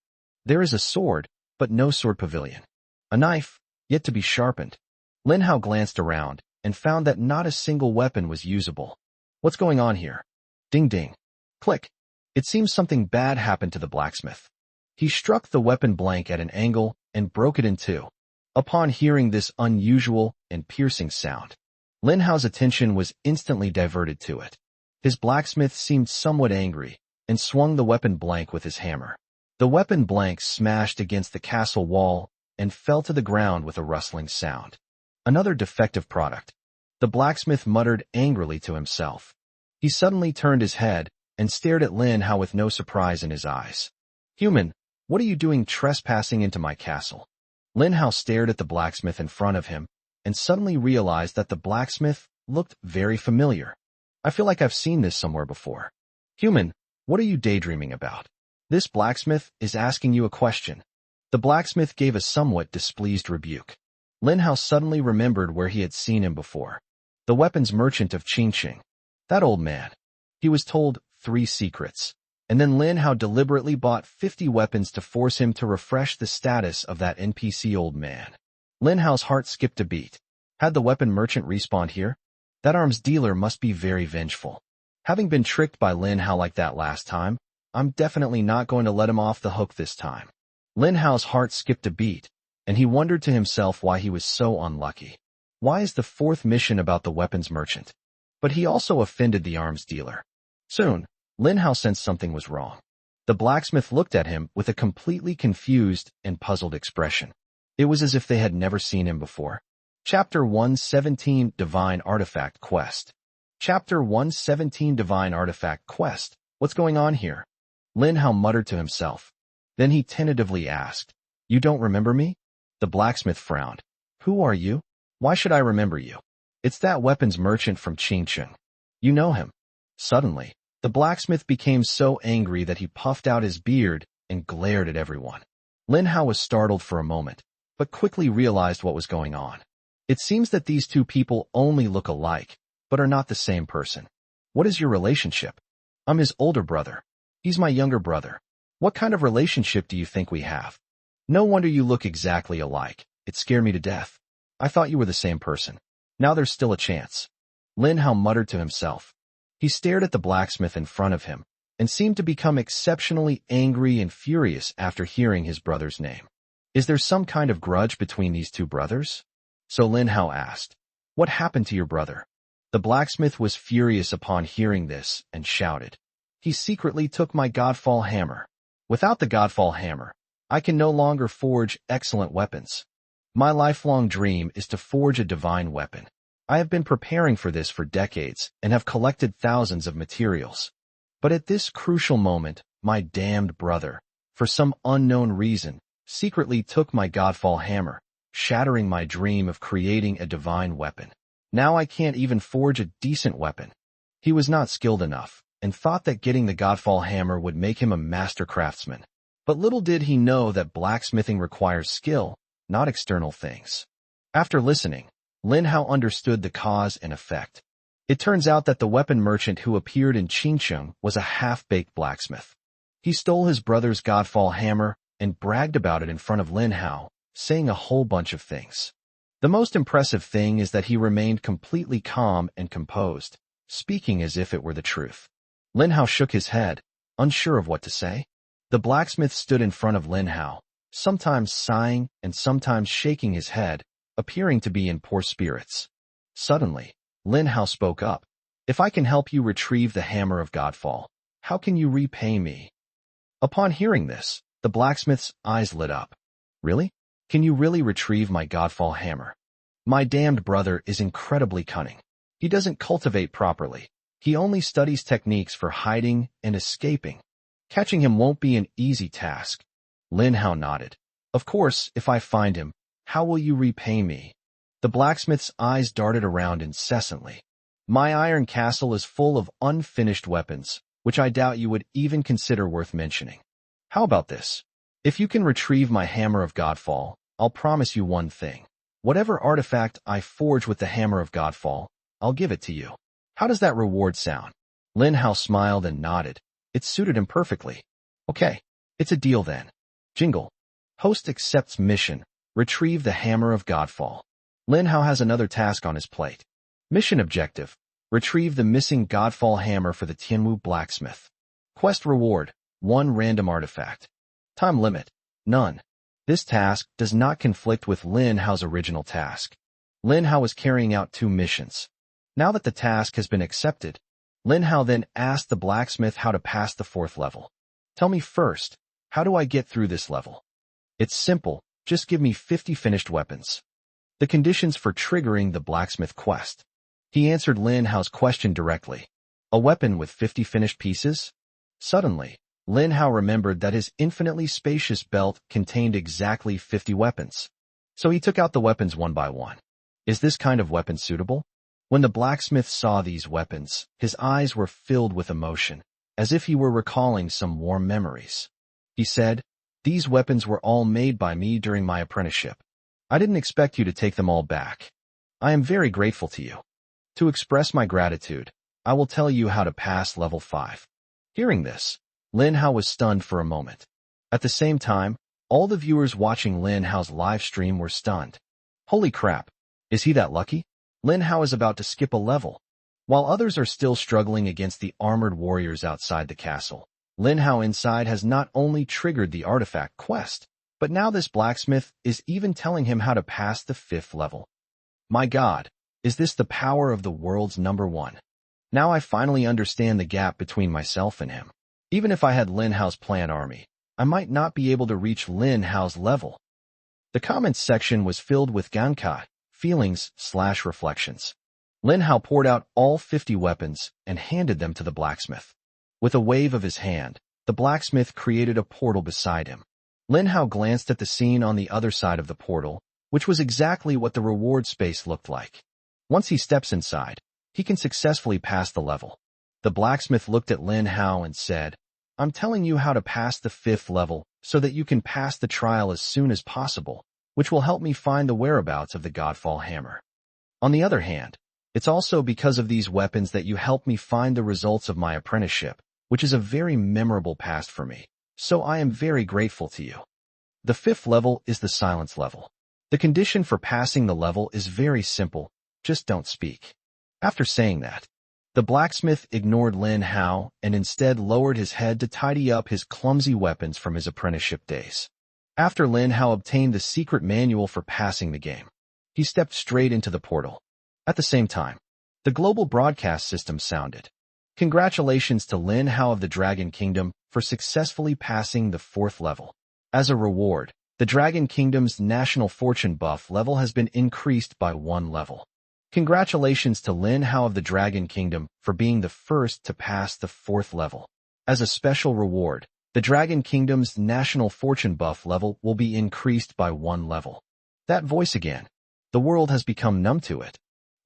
There is a sword, but no sword pavilion. A knife, yet to be sharpened. Lin Hao glanced around and found that not a single weapon was usable. What's going on here? Ding ding. Click. It seems something bad happened to the blacksmith. He struck the weapon blank at an angle and broke it in two. Upon hearing this unusual and piercing sound, Lin Hao's attention was instantly diverted to it. His blacksmith seemed somewhat angry and swung the weapon blank with his hammer. The weapon blank smashed against the castle wall and fell to the ground with a rustling sound. Another defective product. The blacksmith muttered angrily to himself. He suddenly turned his head and stared at Lin Hao with no surprise in his eyes. "Human, what are you doing trespassing into my castle?" Lin Hao stared at the blacksmith in front of him and suddenly realized that the blacksmith looked very familiar. I feel like I've seen this somewhere before. Human, what are you daydreaming about? This blacksmith is asking you a question. The blacksmith gave a somewhat displeased rebuke. Lin Hao suddenly remembered where he had seen him before. The weapons merchant of Qingqing. That old man. He was told 3 secrets. And then Lin Hao deliberately bought 50 weapons to force him to refresh the status of that NPC old man. Lin Hao's heart skipped a beat. Had the weapon merchant respawned here? That arms dealer must be very vengeful. Having been tricked by Lin Hao like that last time, I'm definitely not going to let him off the hook this time. Lin Hao's heart skipped a beat, and he wondered to himself why he was so unlucky. Why is the 4th mission about the weapons merchant? But he also offended the arms dealer. Soon, Lin Hao sensed something was wrong. The blacksmith looked at him with a completely confused and puzzled expression. It was as if they had never seen him before. Chapter 117 Divine Artifact Quest. Chapter 117 Divine Artifact Quest. What's going on here? Lin Hao muttered to himself. Then he tentatively asked, You don't remember me? The blacksmith frowned. Who are you? Why should I remember you? It's that weapons merchant from Qingqing. You know him. Suddenly, the blacksmith became so angry that he puffed out his beard and glared at everyone. Lin Hao was startled for a moment, but quickly realized what was going on. It seems that these 2 people only look alike, but are not the same person. What is your relationship? I'm his older brother. He's my younger brother. What kind of relationship do you think we have? No wonder you look exactly alike. It scared me to death. I thought you were the same person. Now there's still a chance. Lin Hao muttered to himself. He stared at the blacksmith in front of him and seemed to become exceptionally angry and furious after hearing his brother's name. Is there some kind of grudge between these 2 brothers? So Lin Hao asked, What happened to your brother? The blacksmith was furious upon hearing this and shouted, He secretly took my godfall hammer. Without the godfall hammer, I can no longer forge excellent weapons. My lifelong dream is to forge a divine weapon. I have been preparing for this for decades and have collected thousands of materials. But at this crucial moment, my damned brother, for some unknown reason, secretly took my godfall hammer, shattering my dream of creating a divine weapon. Now I can't even forge a decent weapon. He was not skilled enough and thought that getting the godfall hammer would make him a master craftsman. But little did he know that blacksmithing requires skill, not external things. After listening, Lin Hao understood the cause and effect. It turns out that the weapon merchant who appeared in Qingqing was a half-baked blacksmith. He stole his brother's godfall hammer and bragged about it in front of Lin Hao, saying a whole bunch of things. The most impressive thing is that he remained completely calm and composed, speaking as if it were the truth. Lin Hao shook his head, unsure of what to say. The blacksmith stood in front of Lin Hao, sometimes sighing and sometimes shaking his head, appearing to be in poor spirits. Suddenly, Lin Hao spoke up. If I can help you retrieve the hammer of Godfall, how can you repay me? Upon hearing this, the blacksmith's eyes lit up. Really? Can you really retrieve my Godfall hammer? My damned brother is incredibly cunning. He doesn't cultivate properly. He only studies techniques for hiding and escaping. Catching him won't be an easy task. Lin Hao nodded. Of course, if I find him, how will you repay me? The blacksmith's eyes darted around incessantly. My iron castle is full of unfinished weapons, which I doubt you would even consider worth mentioning. How about this? If you can retrieve my hammer of Godfall, I'll promise you one thing. Whatever artifact I forge with the hammer of Godfall, I'll give it to you. How does that reward sound? Lin Hao smiled and nodded. It suited him perfectly. Okay, it's a deal then. Jingle. Host accepts mission. Retrieve the hammer of Godfall. Lin Hao has another task on his plate. Mission objective. Retrieve the missing Godfall hammer for the Tianwu blacksmith. Quest reward. 1 random artifact. Time limit. None. This task does not conflict with Lin Hao's original task. Lin Hao was carrying out 2 missions. Now that the task has been accepted, Lin Hao then asked the blacksmith how to pass the 4th level. Tell me first, how do I get through this level? It's simple, just give me 50 finished weapons. The conditions for triggering the blacksmith quest. He answered Lin Hao's question directly. A weapon with 50 finished pieces? Suddenly, Lin Hao remembered that his infinitely spacious belt contained exactly 50 weapons. So he took out the weapons one by one. Is this kind of weapon suitable? When the blacksmith saw these weapons, his eyes were filled with emotion, as if he were recalling some warm memories. He said, "These weapons were all made by me during my apprenticeship. I didn't expect you to take them all back. I am very grateful to you. To express my gratitude, I will tell you how to pass level 5. Hearing this, Lin Hao was stunned for a moment. At the same time, all the viewers watching Lin Hao's live stream were stunned. Holy crap, is he that lucky? Lin Hao is about to skip a level. While others are still struggling against the armored warriors outside the castle, Lin Hao inside has not only triggered the artifact quest, but now this blacksmith is even telling him how to pass the 5th level. My God, is this the power of the world's #1? Now I finally understand the gap between myself and him. Even if I had Lin Hao's plant army, I might not be able to reach Lin Hao's level. The comments section was filled with gankai, feelings/reflections. Lin Hao poured out all 50 weapons and handed them to the blacksmith. With a wave of his hand, the blacksmith created a portal beside him. Lin Hao glanced at the scene on the other side of the portal, which was exactly what the reward space looked like. Once he steps inside, he can successfully pass the level. The blacksmith looked at Lin Hao and said, "I'm telling you how to pass the 5th level so that you can pass the trial as soon as possible, which will help me find the whereabouts of the Godfall hammer. On the other hand, it's also because of these weapons that you help me find the results of my apprenticeship, which is a very memorable past for me, so I am very grateful to you." The 5th level is the silence level. The condition for passing the level is very simple, just don't speak. After saying that, the blacksmith ignored Lin Hao and instead lowered his head to tidy up his clumsy weapons from his apprenticeship days. After Lin Hao obtained the secret manual for passing the game, he stepped straight into the portal. At the same time, the global broadcast system sounded. Congratulations to Lin Hao of the Dragon Kingdom for successfully passing the 4th level. As a reward, the Dragon Kingdom's national fortune buff level has been increased by 1 level. Congratulations to Lin Hao of the Dragon Kingdom for being the first to pass the 4th level. As a special reward, the Dragon Kingdom's national fortune buff level will be increased by 1 level. That voice again. The world has become numb to it.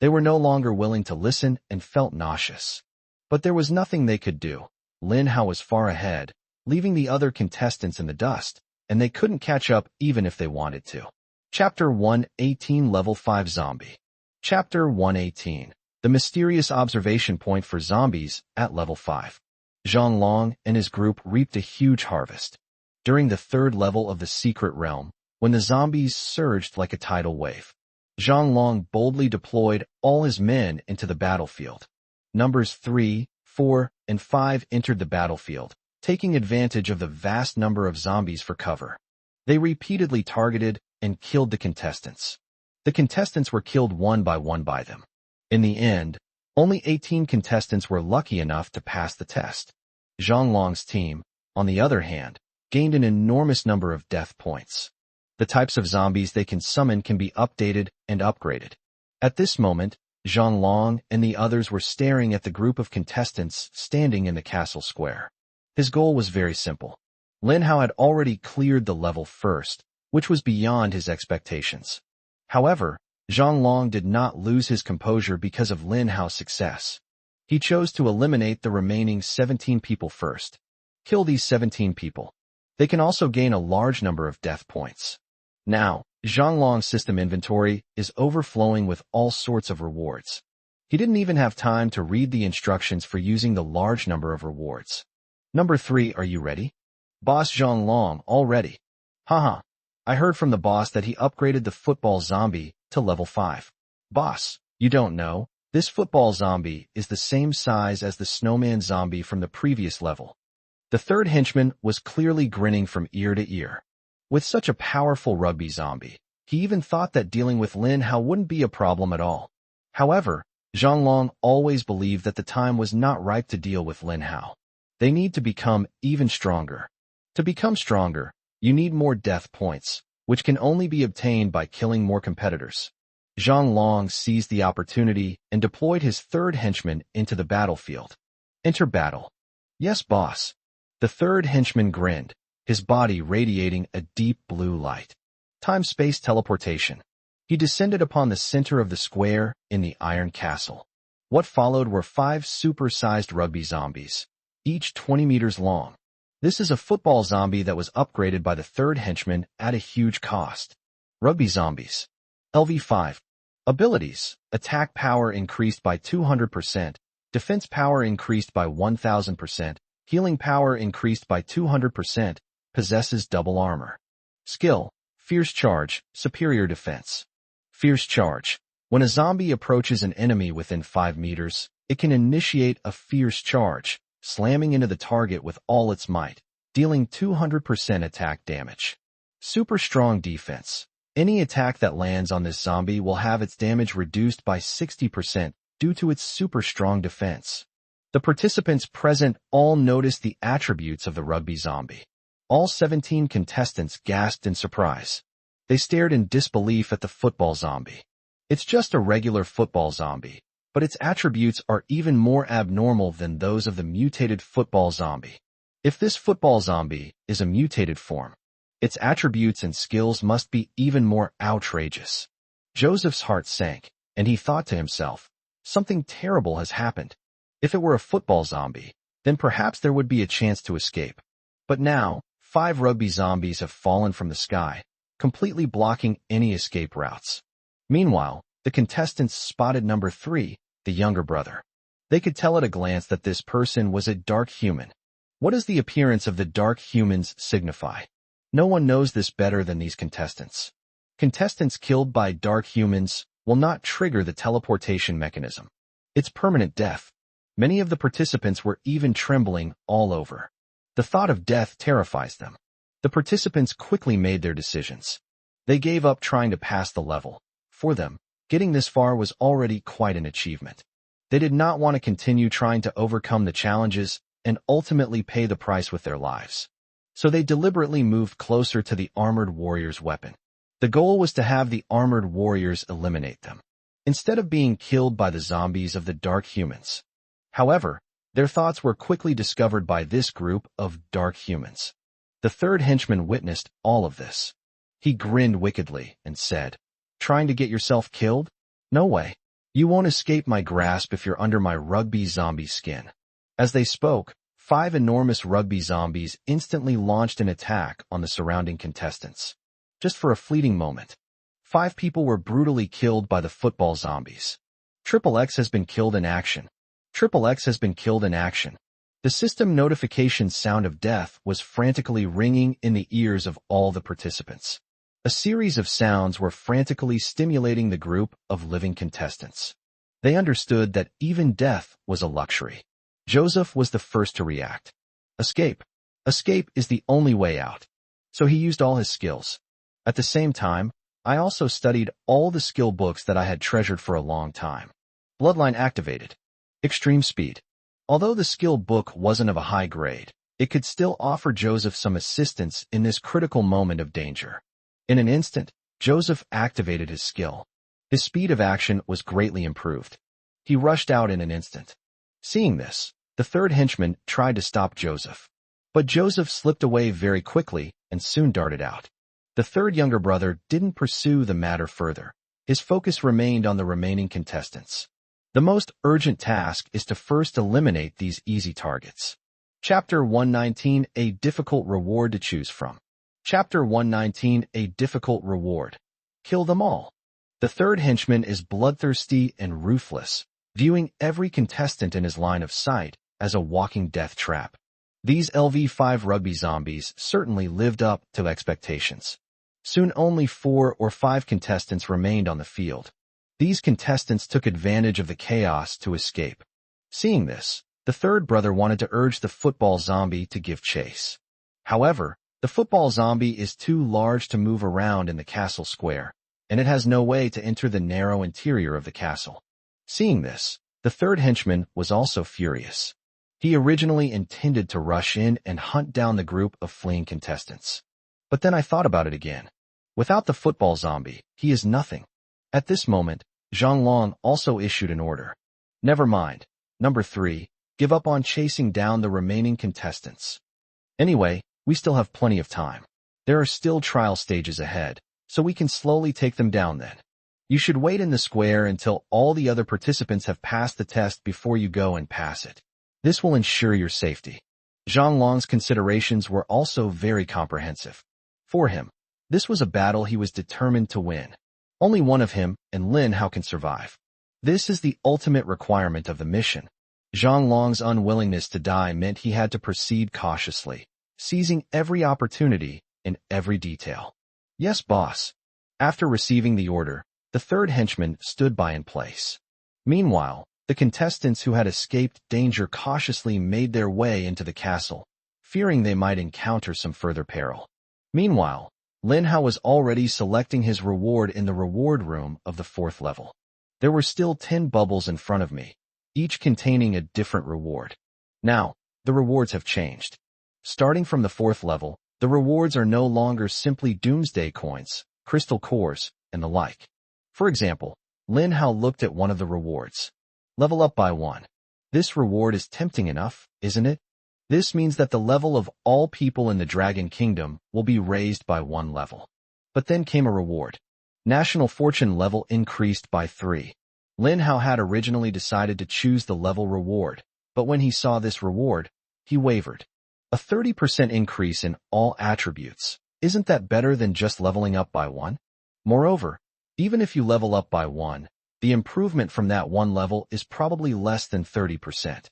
They were no longer willing to listen and felt nauseous. But there was nothing they could do. Lin Hao was far ahead, leaving the other contestants in the dust, and they couldn't catch up even if they wanted to. Chapter 118 Level 5 Zombie. Chapter 118 The Mysterious Observation Point for Zombies at Level 5. Zhang Long and his group reaped a huge harvest. During the 3rd level of the Secret Realm, when the zombies surged like a tidal wave, Zhang Long boldly deployed all his men into the battlefield. Numbers 3, 4, and 5 entered the battlefield, taking advantage of the vast number of zombies for cover. They repeatedly targeted and killed the contestants. The contestants were killed one by them. In the end, only 18 contestants were lucky enough to pass the test. Zhang Long's team, on the other hand, gained an enormous number of death points. The types of zombies they can summon can be updated and upgraded. At this moment, Zhang Long and the others were staring at the group of contestants standing in the castle square. His goal was very simple. Lin Hao had already cleared the level first, which was beyond his expectations. However, Zhang Long did not lose his composure because of Lin Hao's success. He chose to eliminate the remaining 17 people first. Kill these 17 people. They can also gain a large number of death points. Now, Zhang Long's system inventory is overflowing with all sorts of rewards. He didn't even have time to read the instructions for using the large number of rewards. Number 3, are you ready? Boss Zhang Long, all ready. Haha. I heard from the boss that he upgraded the football zombie to level 5. Boss, you don't know, this football zombie is the same size as the snowman zombie from the previous level. The 3rd henchman was clearly grinning from ear to ear. With such a powerful rugby zombie, he even thought that dealing with Lin Hao wouldn't be a problem at all. However, Zhang Long always believed that the time was not ripe to deal with Lin Hao. They need to become even stronger. To become stronger, you need more death points, which can only be obtained by killing more competitors. Zhang Long seized the opportunity and deployed his 3rd henchman into the battlefield. Enter battle. Yes, boss. The 3rd henchman grinned, his body radiating a deep blue light. Time-space teleportation. He descended upon the center of the square in the Iron Castle. What followed were 5 super-sized rugby zombies, each 20 meters long. This is a football zombie that was upgraded by the third henchman at a huge cost. Rugby zombies. LV5. Abilities. Attack power increased by 200%. Defense power increased by 1000%. Healing power increased by 200%. Possesses double armor. Skill. Fierce charge. Superior defense. Fierce charge. When a zombie approaches an enemy within 5 meters, it can initiate a fierce charge, slamming into the target with all its might, dealing 200% attack damage. Super strong defense. Any attack that lands on this zombie will have its damage reduced by 60% due to its super strong defense. The participants present all noticed the attributes of the rugby zombie. All 17 contestants gasped in surprise. They stared in disbelief at the football zombie. It's just a regular football zombie, but its attributes are even more abnormal than those of the mutated football zombie. If this football zombie is a mutated form, its attributes and skills must be even more outrageous. Joseph's heart sank, and he thought to himself, something terrible has happened. If it were a football zombie, then perhaps there would be a chance to escape. But now, 5 rugby zombies have fallen from the sky, completely blocking any escape routes. Meanwhile, the contestants spotted number 3, the younger brother. They could tell at a glance that this person was a dark human. What does the appearance of the dark humans signify? No one knows this better than these contestants. Contestants killed by dark humans will not trigger the teleportation mechanism. It's permanent death. Many of the participants were even trembling all over. The thought of death terrifies them. The participants quickly made their decisions. They gave up trying to pass the level. For them, getting this far was already quite an achievement. They did not want to continue trying to overcome the challenges and ultimately pay the price with their lives. So they deliberately moved closer to the armored warrior's weapon. The goal was to have the armored warriors eliminate them, instead of being killed by the zombies of the dark humans. However, their thoughts were quickly discovered by this group of dark humans. The third henchman witnessed all of this. He grinned wickedly and said, "Trying to get yourself killed? No way. You won't escape my grasp if you're under my rugby zombie skin." As they spoke, 5 enormous rugby zombies instantly launched an attack on the surrounding contestants. Just for a fleeting moment, 5 people were brutally killed by the football zombies. XXX has been killed in action. XXX has been killed in action. The system notification sound of death was frantically ringing in the ears of all the participants. A series of sounds were frantically stimulating the group of living contestants. They understood that even death was a luxury. Joseph was the first to react. Escape. Escape is the only way out. So he used all his skills. At the same time, I also studied all the skill books that I had treasured for a long time. Bloodline activated. Extreme speed. Although the skill book wasn't of a high grade, it could still offer Joseph some assistance in this critical moment of danger. In an instant, Joseph activated his skill. His speed of action was greatly improved. He rushed out in an instant. Seeing this, the third henchman tried to stop Joseph. But Joseph slipped away very quickly and soon darted out. The third younger brother didn't pursue the matter further. His focus remained on the remaining contestants. The most urgent task is to first eliminate these easy targets. Chapter 119, a difficult reward to choose from. Chapter 119, a difficult reward. Kill them all. The third henchman is bloodthirsty and ruthless, viewing every contestant in his line of sight as a walking death trap. These LV5 rugby zombies certainly lived up to expectations. Soon only 4 or 5 contestants remained on the field. These contestants took advantage of the chaos to escape. Seeing this, the third brother wanted to urge the football zombie to give chase. However, the football zombie is too large to move around in the castle square, and it has no way to enter the narrow interior of the castle. Seeing this, the third henchman was also furious. He originally intended to rush in and hunt down the group of fleeing contestants. But then I thought about it again. Without the football zombie, he is nothing. At this moment, Zhonglong also issued an order. Never mind. Number 3, give up on chasing down the remaining contestants. Anyway, we still have plenty of time. There are still trial stages ahead, so we can slowly take them down then. You should wait in the square until all the other participants have passed the test before you go and pass it. This will ensure your safety. Zhang Long's considerations were also very comprehensive. For him, this was a battle he was determined to win. Only one of him and Lin Hao can survive. This is the ultimate requirement of the mission. Zhang Long's unwillingness to die meant he had to proceed cautiously, seizing every opportunity in every detail. Yes, boss. After receiving the order, the third henchman stood by in place. Meanwhile, the contestants who had escaped danger cautiously made their way into the castle, fearing they might encounter some further peril. Meanwhile, Lin Hao was already selecting his reward in the reward room of the 4th level. There were still 10 bubbles in front of me, each containing a different reward. Now, the rewards have changed. Starting from the 4th level, the rewards are no longer simply doomsday coins, crystal cores, and the like. For example, Lin Hao looked at one of the rewards. Level up by 1. This reward is tempting enough, isn't it? This means that the level of all people in the Dragon Kingdom will be raised by 1 level. But then came a reward. National fortune level increased by 3. Lin Hao had originally decided to choose the level reward, but when he saw this reward, he wavered. A 30% increase in all attributes. Isn't that better than just leveling up by 1? Moreover, even if you level up by 1, the improvement from that 1 level is probably less than 30%.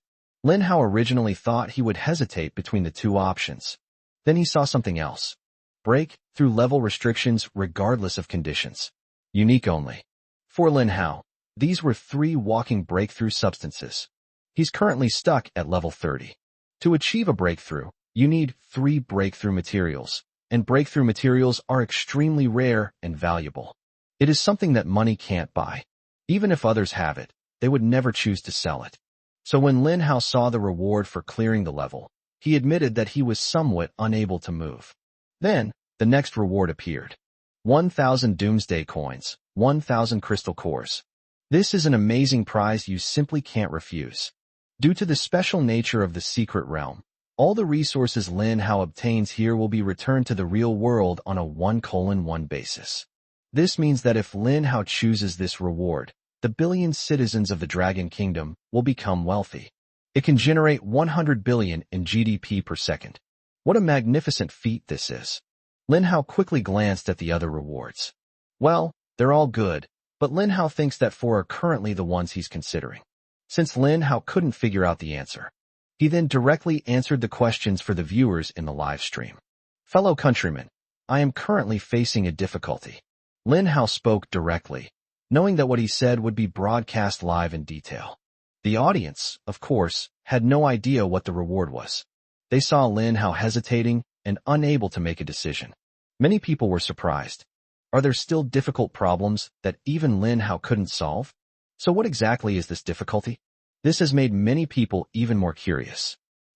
Lin Hao originally thought he would hesitate between the 2 options. Then he saw something else. Break through level restrictions regardless of conditions. Unique only. For Lin Hao, these were 3 walking breakthrough substances. He's currently stuck at level 30. To achieve a breakthrough, you need 3 breakthrough materials, and breakthrough materials are extremely rare and valuable. It is something that money can't buy. Even if others have it, they would never choose to sell it. So when Lin Hao saw the reward for clearing the level, he admitted that he was somewhat unable to move. Then, the next reward appeared. 1,000 doomsday coins, 1,000 crystal cores. This is an amazing prize you simply can't refuse. Due to the special nature of the secret realm, all the resources Lin Hao obtains here will be returned to the real world on a 1:1 basis. This means that if Lin Hao chooses this reward, the billion citizens of the Dragon Kingdom will become wealthy. It can generate 100 billion in GDP per second. What a magnificent feat this is. Lin Hao quickly glanced at the other rewards. Well, they're all good, but Lin Hao thinks that 4 are currently the ones he's considering. Since Lin Hao couldn't figure out the answer, he then directly answered the questions for the viewers in the live stream. Fellow countrymen, I am currently facing a difficulty. Lin Hao spoke directly, knowing that what he said would be broadcast live in detail. The audience, of course, had no idea what the reward was. They saw Lin Hao hesitating and unable to make a decision. Many people were surprised. Are there still difficult problems that even Lin Hao couldn't solve? So what exactly is this difficulty? This has made many people even more curious.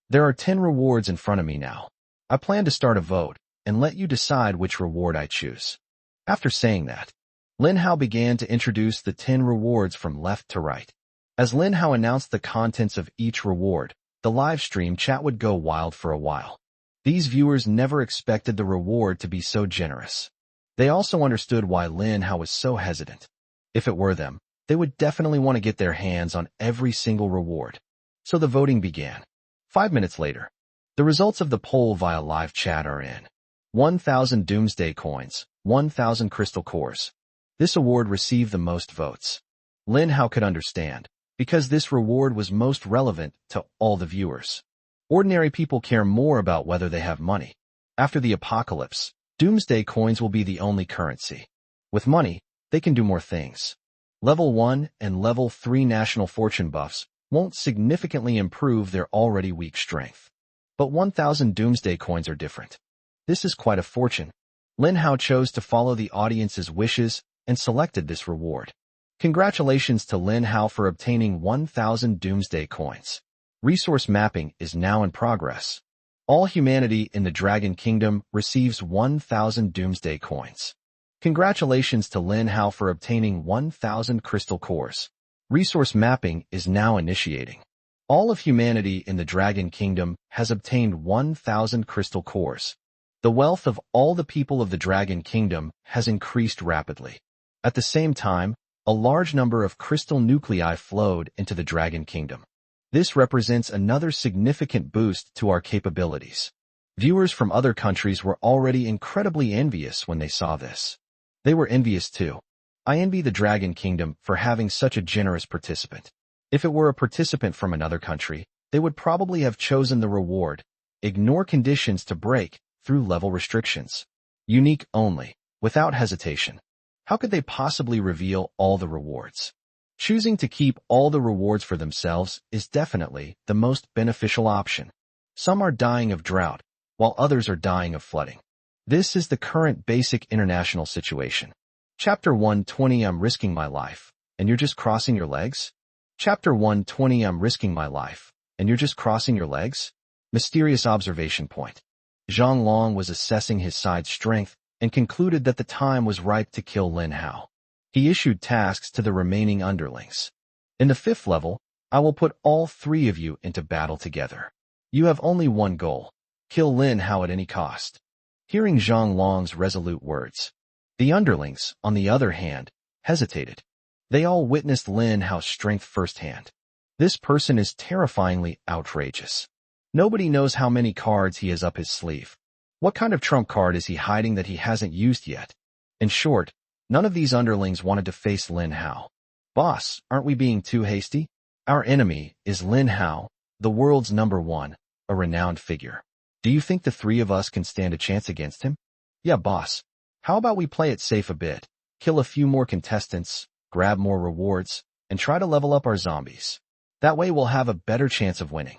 There are 10 rewards in front of me now. I plan to start a vote and let you decide which reward I choose. After saying that, Lin Hao began to introduce the 10 rewards from left to right. As Lin Hao announced the contents of each reward, the live stream chat would go wild for a while. These viewers never expected the reward to be so generous. They also understood why Lin Hao was so hesitant. If it were them, they would definitely want to get their hands on every single reward. So the voting began. 5 minutes later, the results of the poll via live chat are in. 1,000 doomsday coins, 1,000 crystal cores. This award received the most votes. Lin Hao could understand, because this reward was most relevant to all the viewers. Ordinary people care more about whether they have money. After the apocalypse, doomsday coins will be the only currency. With money, they can do more things. Level 1 and Level 3 national fortune buffs won't significantly improve their already weak strength. But 1,000 doomsday coins are different. This is quite a fortune. Lin Hao chose to follow the audience's wishes and selected this reward. Congratulations to Lin Hao for obtaining 1,000 doomsday coins. Resource mapping is now in progress. All humanity in the Dragon Kingdom receives 1,000 doomsday coins. Congratulations to Lin Hao for obtaining 1,000 crystal cores. Resource mapping is now initiating. All of humanity in the Dragon Kingdom has obtained 1,000 crystal cores. The wealth of all the people of the Dragon Kingdom has increased rapidly. At the same time, a large number of crystal nuclei flowed into the Dragon Kingdom. This represents another significant boost to our capabilities. Viewers from other countries were already incredibly envious when they saw this. They were envious too. I envy the Dragon Kingdom for having such a generous participant. If it were a participant from another country, they would probably have chosen the reward, ignore conditions to break through level restrictions. Unique only, without hesitation. How could they possibly reveal all the rewards? Choosing to keep all the rewards for themselves is definitely the most beneficial option. Some are dying of drought, while others are dying of flooding. This is the current basic international situation. Chapter 120 I'm risking my life, and you're just crossing your legs? Chapter 120 I'm risking my life, and you're just crossing your legs? Mysterious observation point. Zhang Long was assessing his side's strength and concluded that the time was ripe to kill Lin Hao. He issued tasks to the remaining underlings. In the 5th level, I will put all 3 of you into battle together. You have only one goal. Kill Lin Hao at any cost. Hearing Zhang Long's resolute words, the underlings, on the other hand, hesitated. They all witnessed Lin Hao's strength firsthand. This person is terrifyingly outrageous. Nobody knows how many cards he has up his sleeve. What kind of trump card is he hiding that he hasn't used yet? In short, none of these underlings wanted to face Lin Hao. Boss, aren't we being too hasty? Our enemy is Lin Hao, the world's #1, a renowned figure. Do you think the 3 of us can stand a chance against him? Yeah, boss. How about we play it safe a bit, kill a few more contestants, grab more rewards, and try to level up our zombies. That way we'll have a better chance of winning.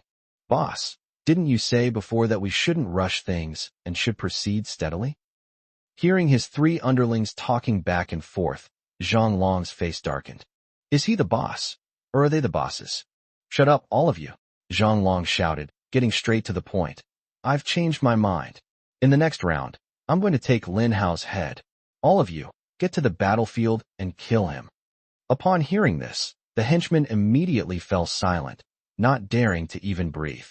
Boss, didn't you say before that we shouldn't rush things and should proceed steadily? Hearing his 3 underlings talking back and forth, Zhang Long's face darkened. Is he the boss, or are they the bosses? Shut up, all of you, Zhang Long shouted, getting straight to the point. I've changed my mind. In the next round, I'm going to take Lin Hao's head. All of you, get to the battlefield and kill him. Upon hearing this, the henchmen immediately fell silent, not daring to even breathe.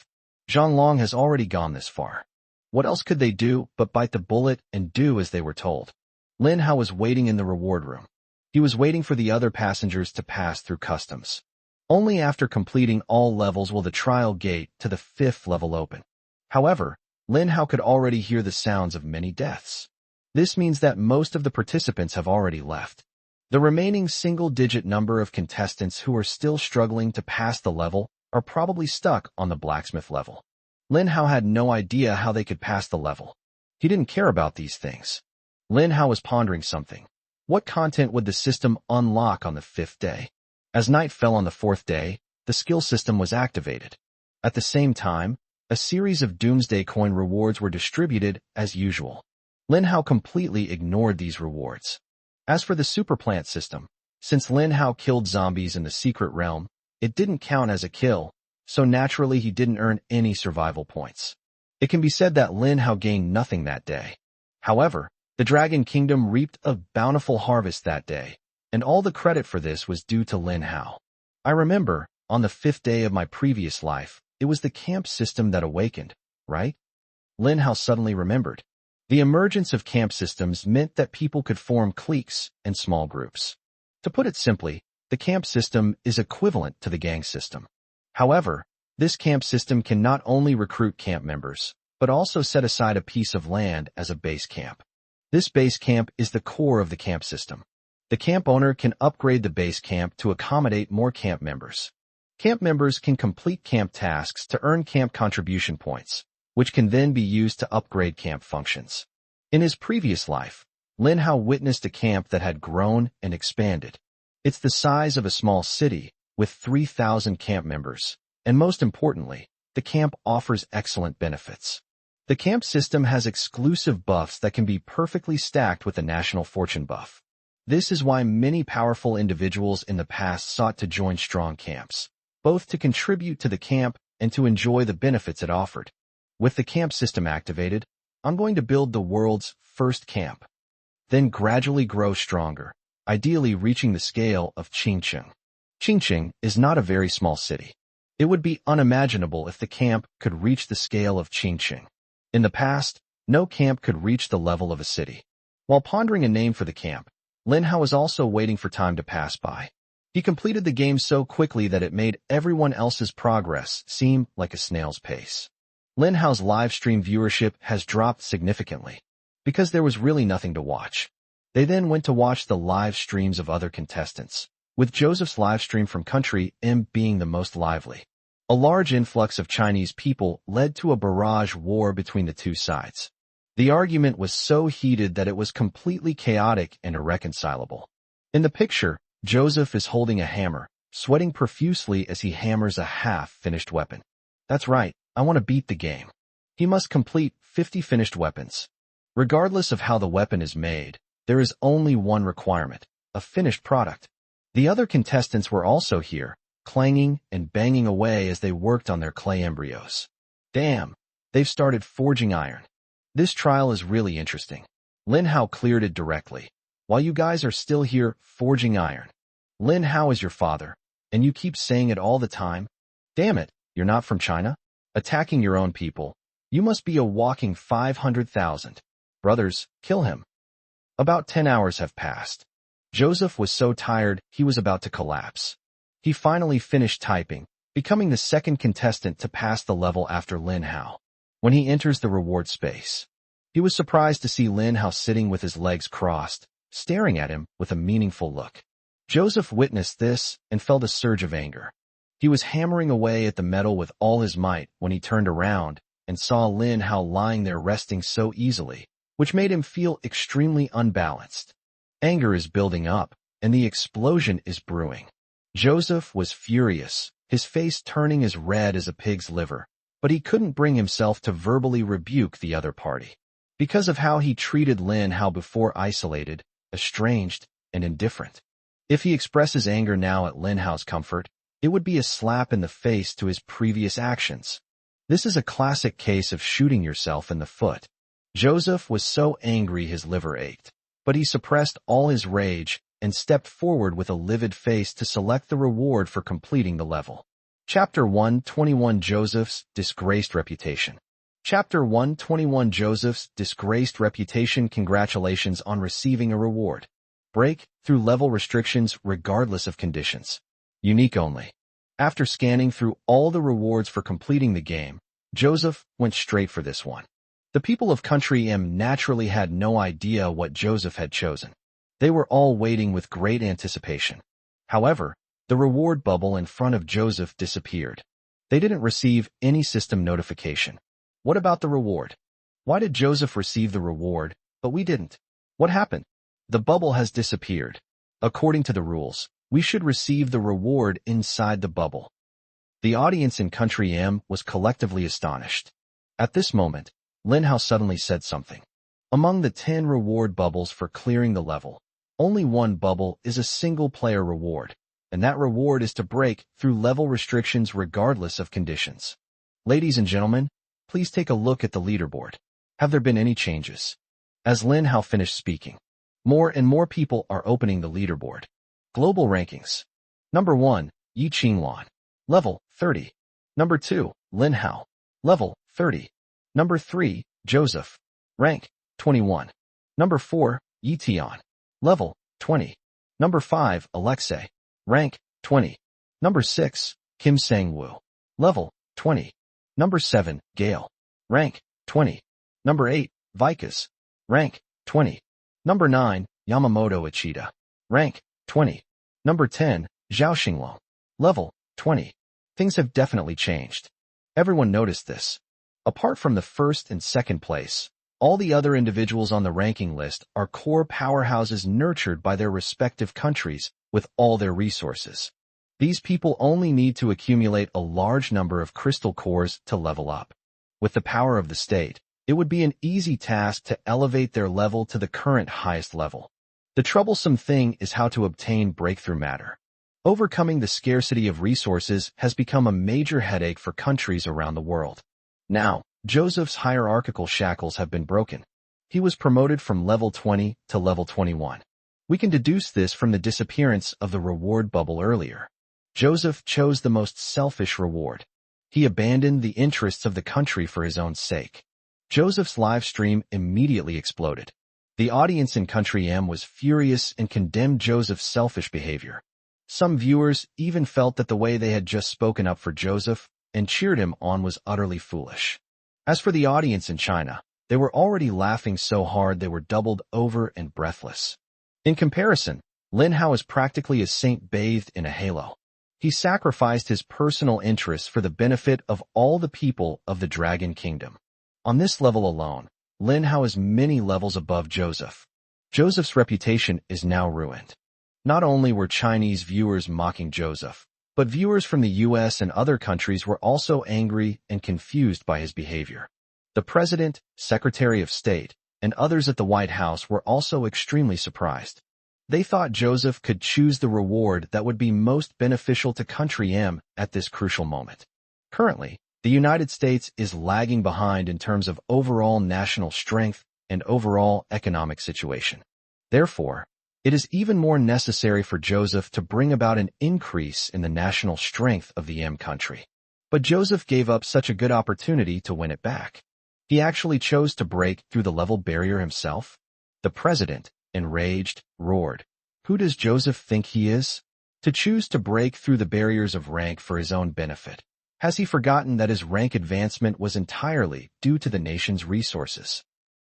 Zhang Long has already gone this far. What else could they do but bite the bullet and do as they were told? Lin Hao was waiting in the reward room. He was waiting for the other passengers to pass through customs. Only after completing all levels will the trial gate to the 5th level open. However, Lin Hao could already hear the sounds of many deaths. This means that most of the participants have already left. The remaining single-digit number of contestants who are still struggling to pass the level are probably stuck on the blacksmith level. Lin Hao had no idea how they could pass the level. He didn't care about these things. Lin Hao was pondering something. What content would the system unlock on the 5th day? As night fell on the 4th day, the skill system was activated. At the same time, a series of Doomsday Coin rewards were distributed as usual. Lin Hao completely ignored these rewards. As for the superplant system, since Lin Hao killed zombies in the secret realm, it didn't count as a kill, so naturally he didn't earn any survival points. It can be said that Lin Hao gained nothing that day. However, the Dragon Kingdom reaped a bountiful harvest that day, and all the credit for this was due to Lin Hao. I remember, on the 5th day of my previous life, it was the camp system that awakened, right? Lin Hao suddenly remembered. The emergence of camp systems meant that people could form cliques and small groups. To put it simply, the camp system is equivalent to the gang system. However, this camp system can not only recruit camp members, but also set aside a piece of land as a base camp. This base camp is the core of the camp system. The camp owner can upgrade the base camp to accommodate more camp members. Camp members can complete camp tasks to earn camp contribution points, which can then be used to upgrade camp functions. In his previous life, Lin Hao witnessed a camp that had grown and expanded. It's the size of a small city, with 3,000 camp members, and most importantly, the camp offers excellent benefits. The camp system has exclusive buffs that can be perfectly stacked with a national fortune buff. This is why many powerful individuals in the past sought to join strong camps, both to contribute to the camp and to enjoy the benefits it offered. With the camp system activated, I'm going to build the world's first camp. Then gradually grow stronger, ideally reaching the scale of Qingcheng. Qingcheng is not a very small city. It would be unimaginable if the camp could reach the scale of Qingcheng. In the past, No camp could reach the level of a city. While pondering a name for the camp, Lin Hao was also waiting for time to pass by. He completed the game so quickly that it made everyone else's progress seem like a snail's pace. Lin Hao's live stream viewership has dropped significantly because there was really nothing to watch. They then went to watch the live streams of other contestants, with Joseph's live stream from Country M being the most lively. A large influx of Chinese people led to a barrage war between the two sides. The argument was so heated that it was completely chaotic and irreconcilable. In the picture, Joseph is holding a hammer, sweating profusely as he hammers a half-finished weapon. That's right, I want to beat the game. He must complete 50 finished weapons. Regardless of how the weapon is made, there is only one requirement, a finished product. The other contestants were also here, clanging and banging away as they worked on their clay embryos. Damn, they've started forging iron. This trial is really interesting. Lin Hao cleared it directly. While you guys are still here forging iron. Lin Hao is your father, and you keep saying it all the time? Damn it, you're not from China? Attacking your own people. You must be a walking 500,000. Brothers, kill him. About 10 hours have passed. Joseph was so tired he was about to collapse. He finally finished typing, becoming the second contestant to pass the level after Lin Hao. When he enters the reward space, he was surprised to see Lin Hao sitting with his legs crossed, staring at him with a meaningful look. Joseph witnessed this and felt a surge of anger. He was hammering away at the metal with all his might when he turned around and saw Lin Hao lying there resting so easily, which made him feel extremely unbalanced. Anger is building up, and the explosion is brewing. Joseph was furious, his face turning as red as a pig's liver, but he couldn't bring himself to verbally rebuke the other party. Because of how he treated Lin Hao before, isolated, estranged, and indifferent. If he expresses anger now at Lin Hao's comfort, it would be a slap in the face to his previous actions. This is a classic case of shooting yourself in the foot. Joseph was so angry his liver ached, but he suppressed all his rage and stepped forward with a livid face to select the reward for completing the level. Chapter 121 Joseph's Disgraced Reputation. Chapter 121 Joseph's Disgraced Reputation. Congratulations on receiving a reward. Break through level restrictions regardless of conditions. Unique only. After scanning through all the rewards for completing the game, Joseph went straight for this one. The people of Country M naturally had no idea what Joseph had chosen. They were all waiting with great anticipation. However, the reward bubble in front of Joseph disappeared. They didn't receive any system notification. What about the reward? Why did Joseph receive the reward, but we didn't? What happened? The bubble has disappeared. According to the rules, we should receive the reward inside the bubble. The audience in Country M was collectively astonished. At this moment, Lin Hao suddenly said something. Among the 10 reward bubbles for clearing the level, only one bubble is a single-player reward, and that reward is to break through level restrictions regardless of conditions. Ladies and gentlemen, please take a look at the leaderboard. Have there been any changes? As Lin Hao finished speaking, more and more people are opening the leaderboard. Global rankings. Number 1, Yi Qingluan. Level 30. Number 2, Lin Hao. Level 30. Number 3, Joseph. Rank 21. Number 4, Yi Tian. Level 20. Number 5, Alexei. Rank 20. Number 6, Kim Sang-woo. Level 20. Number 7, Gale. Rank 20. Number 8, Vikas. Rank 20. Number 9, Yamamoto Ichida. Rank 20. Number 10, Zhao Xinglong. Level 20. Things have definitely changed. Everyone noticed this. Apart from the first and second place, all the other individuals on the ranking list are core powerhouses nurtured by their respective countries with all their resources. These people only need to accumulate a large number of crystal cores to level up. With the power of the state, it would be an easy task to elevate their level to the current highest level. The troublesome thing is how to obtain breakthrough matter. Overcoming the scarcity of resources has become a major headache for countries around the world. Now, Joseph's hierarchical shackles have been broken. He was promoted from level 20 to level 21. We can deduce this from the disappearance of the reward bubble earlier. Joseph chose the most selfish reward. He abandoned the interests of the country for his own sake. Joseph's live stream immediately exploded. The audience in Country M was furious and condemned Joseph's selfish behavior. Some viewers even felt that the way they had just spoken up for Joseph and cheered him on was utterly foolish. As for the audience in China, they were already laughing so hard they were doubled over and breathless. In comparison, Lin Hao is practically a saint bathed in a halo. He sacrificed his personal interests for the benefit of all the people of the Dragon Kingdom. On this level alone, Lin Hao is many levels above Joseph. Joseph's reputation is now ruined. Not only were Chinese viewers mocking Joseph, but viewers from the US and other countries were also angry and confused by his behavior. The President, Secretary of State, and others at the White House were also extremely surprised. They thought Joseph could choose the reward that would be most beneficial to Country M at this crucial moment. Currently, the United States is lagging behind in terms of overall national strength and overall economic situation. Therefore, it is even more necessary for Joseph to bring about an increase in the national strength of the M country. But Joseph gave up such a good opportunity to win it back. He actually chose to break through the level barrier himself. The president, enraged, roared, "Who does Joseph think he is? To choose to break through the barriers of rank for his own benefit. Has he forgotten that his rank advancement was entirely due to the nation's resources?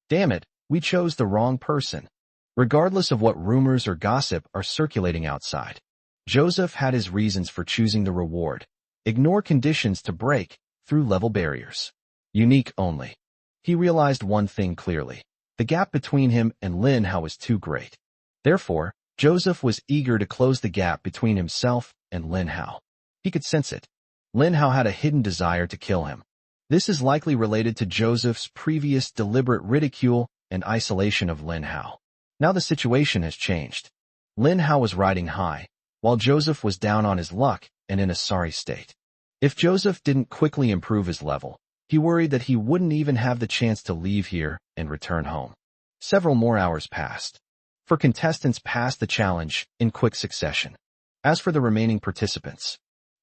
Damn it, we chose the wrong person." Regardless of what rumors or gossip are circulating outside, Joseph had his reasons for choosing the reward. Ignore conditions to break through level barriers. Unique only. He realized one thing clearly. The gap between him and Lin Hao was too great. Therefore, Joseph was eager to close the gap between himself and Lin Hao. He could sense it. Lin Hao had a hidden desire to kill him. This is likely related to Joseph's previous deliberate ridicule and isolation of Lin Hao. Now the situation has changed. Lin Hao was riding high, while Joseph was down on his luck and in a sorry state. If Joseph didn't quickly improve his level, he worried that he wouldn't even have the chance to leave here and return home. Several more hours passed. For contestants passed the challenge in quick succession. As for the remaining participants,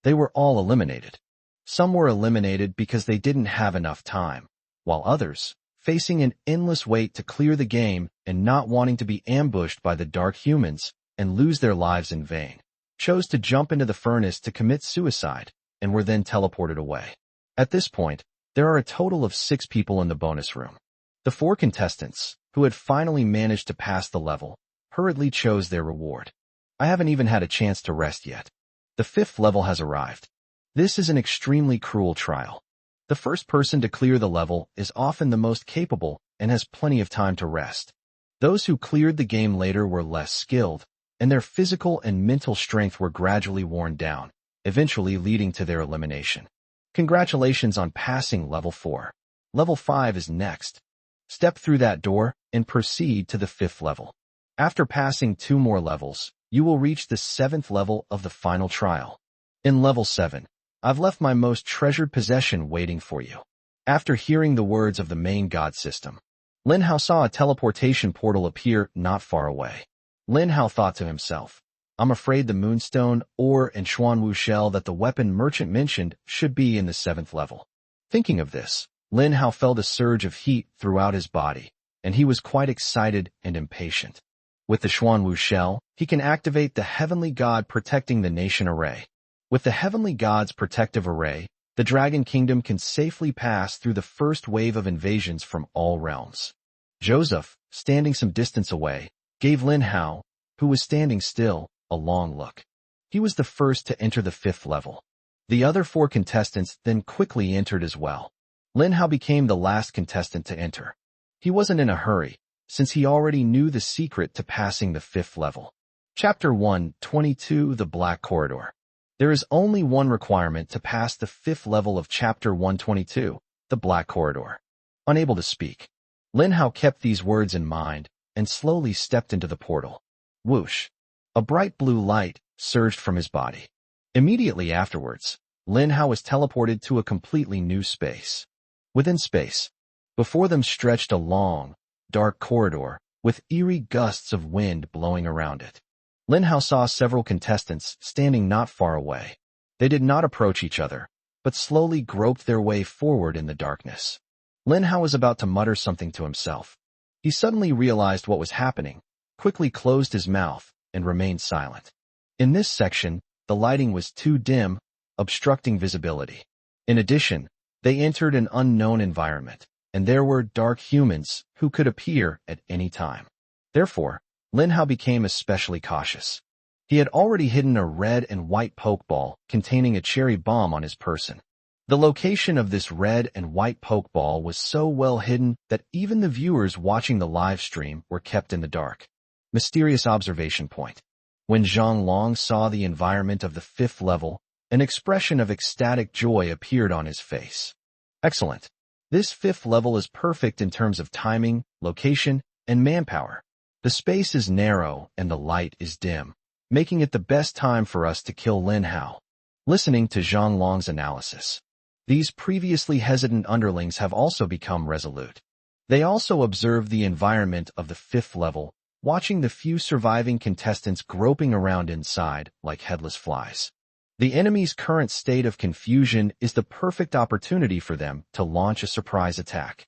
they were all eliminated. Some were eliminated because they didn't have enough time, while others, facing an endless wait to clear the game and not wanting to be ambushed by the dark humans and lose their lives in vain, chose to jump into the furnace to commit suicide and were then teleported away. At this point, there are a total of 6 people in the bonus room. The 4 contestants, who had finally managed to pass the level, hurriedly chose their reward. I haven't even had a chance to rest yet. The 5th level has arrived. This is an extremely cruel trial. The first person to clear the level is often the most capable and has plenty of time to rest. Those who cleared the game later were less skilled, and their physical and mental strength were gradually worn down, eventually leading to their elimination. Congratulations on passing level 4. Level 5 is next. Step through that door and proceed to the 5th level. After passing 2 more levels, you will reach the 7th level of the final trial. In level 7, I've left my most treasured possession waiting for you. After hearing the words of the main god system, Lin Hao saw a teleportation portal appear not far away. Lin Hao thought to himself, I'm afraid the moonstone, ore, and Xuanwu shell that the weapon merchant mentioned should be in the 7th level. Thinking of this, Lin Hao felt a surge of heat throughout his body, and he was quite excited and impatient. With the Xuanwu shell, he can activate the heavenly god protecting the nation array. With the heavenly god's protective array, the Dragon Kingdom can safely pass through the first wave of invasions from all realms. Joseph, standing some distance away, gave Lin Hao, who was standing still, a long look. He was the first to enter the 5th level. The other 4 contestants then quickly entered as well. Lin Hao became the last contestant to enter. He wasn't in a hurry, since he already knew the secret to passing the 5th level. Chapter 122, The Black Corridor. There is only one requirement to pass the 5th level of Chapter 122, The Black Corridor. Unable to speak, Lin Hao kept these words in mind and slowly stepped into the portal. Whoosh! A bright blue light surged from his body. Immediately afterwards, Lin Hao was teleported to a completely new space. Within space, before them stretched a long, dark corridor with eerie gusts of wind blowing around it. Lin Hao saw several contestants standing not far away. They did not approach each other, but slowly groped their way forward in the darkness. Lin Hao was about to mutter something to himself. He suddenly realized what was happening, quickly closed his mouth, and remained silent. In this section, the lighting was too dim, obstructing visibility. In addition, they entered an unknown environment, and there were dark humans who could appear at any time. Therefore, Lin Hao became especially cautious. He had already hidden a red and white pokeball containing a cherry bomb on his person. The location of this red and white pokeball was so well hidden that even the viewers watching the live stream were kept in the dark. Mysterious observation point. When Zhang Long saw the environment of the 5th level, an expression of ecstatic joy appeared on his face. Excellent. This 5th level is perfect in terms of timing, location, and manpower. The space is narrow and the light is dim, making it the best time for us to kill Lin Hao. Listening to Zhang Long's analysis, these previously hesitant underlings have also become resolute. They also observe the environment of the 5th level, watching the few surviving contestants groping around inside like headless flies. The enemy's current state of confusion is the perfect opportunity for them to launch a surprise attack.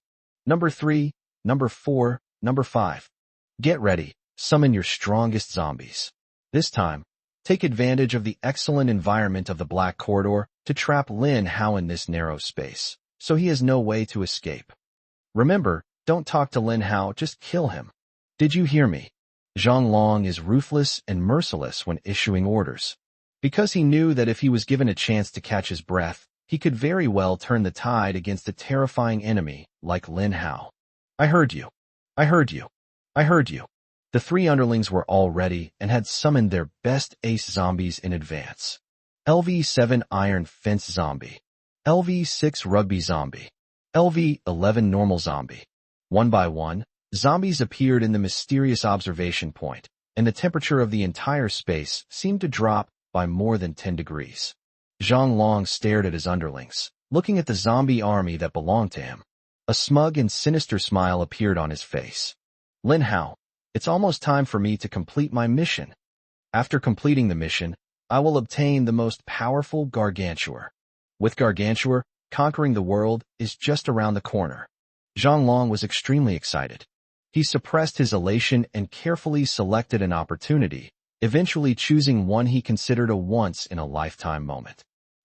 Number 3, Number 4, Number 5. Get ready, summon your strongest zombies. This time, take advantage of the excellent environment of the Black Corridor to trap Lin Hao in this narrow space, so he has no way to escape. Remember, don't talk to Lin Hao, just kill him. Did you hear me? Zhang Long is ruthless and merciless when issuing orders. Because he knew that if he was given a chance to catch his breath, he could very well turn the tide against a terrifying enemy like Lin Hao. I heard you. I heard you. I heard you. The 3 underlings were all ready and had summoned their best ace zombies in advance. LV7 Iron Fence Zombie. LV6 Rugby Zombie. LV11 Normal Zombie. One by one, zombies appeared in the mysterious observation point, and the temperature of the entire space seemed to drop by more than 10 degrees. Zhang Long stared at his underlings, looking at the zombie army that belonged to him. A smug and sinister smile appeared on his face. Lin Hao, it's almost time for me to complete my mission. After completing the mission, I will obtain the most powerful Gargantuar. With Gargantuar, conquering the world is just around the corner. Zhang Long was extremely excited. He suppressed his elation and carefully selected an opportunity, eventually choosing one he considered a once-in-a-lifetime moment.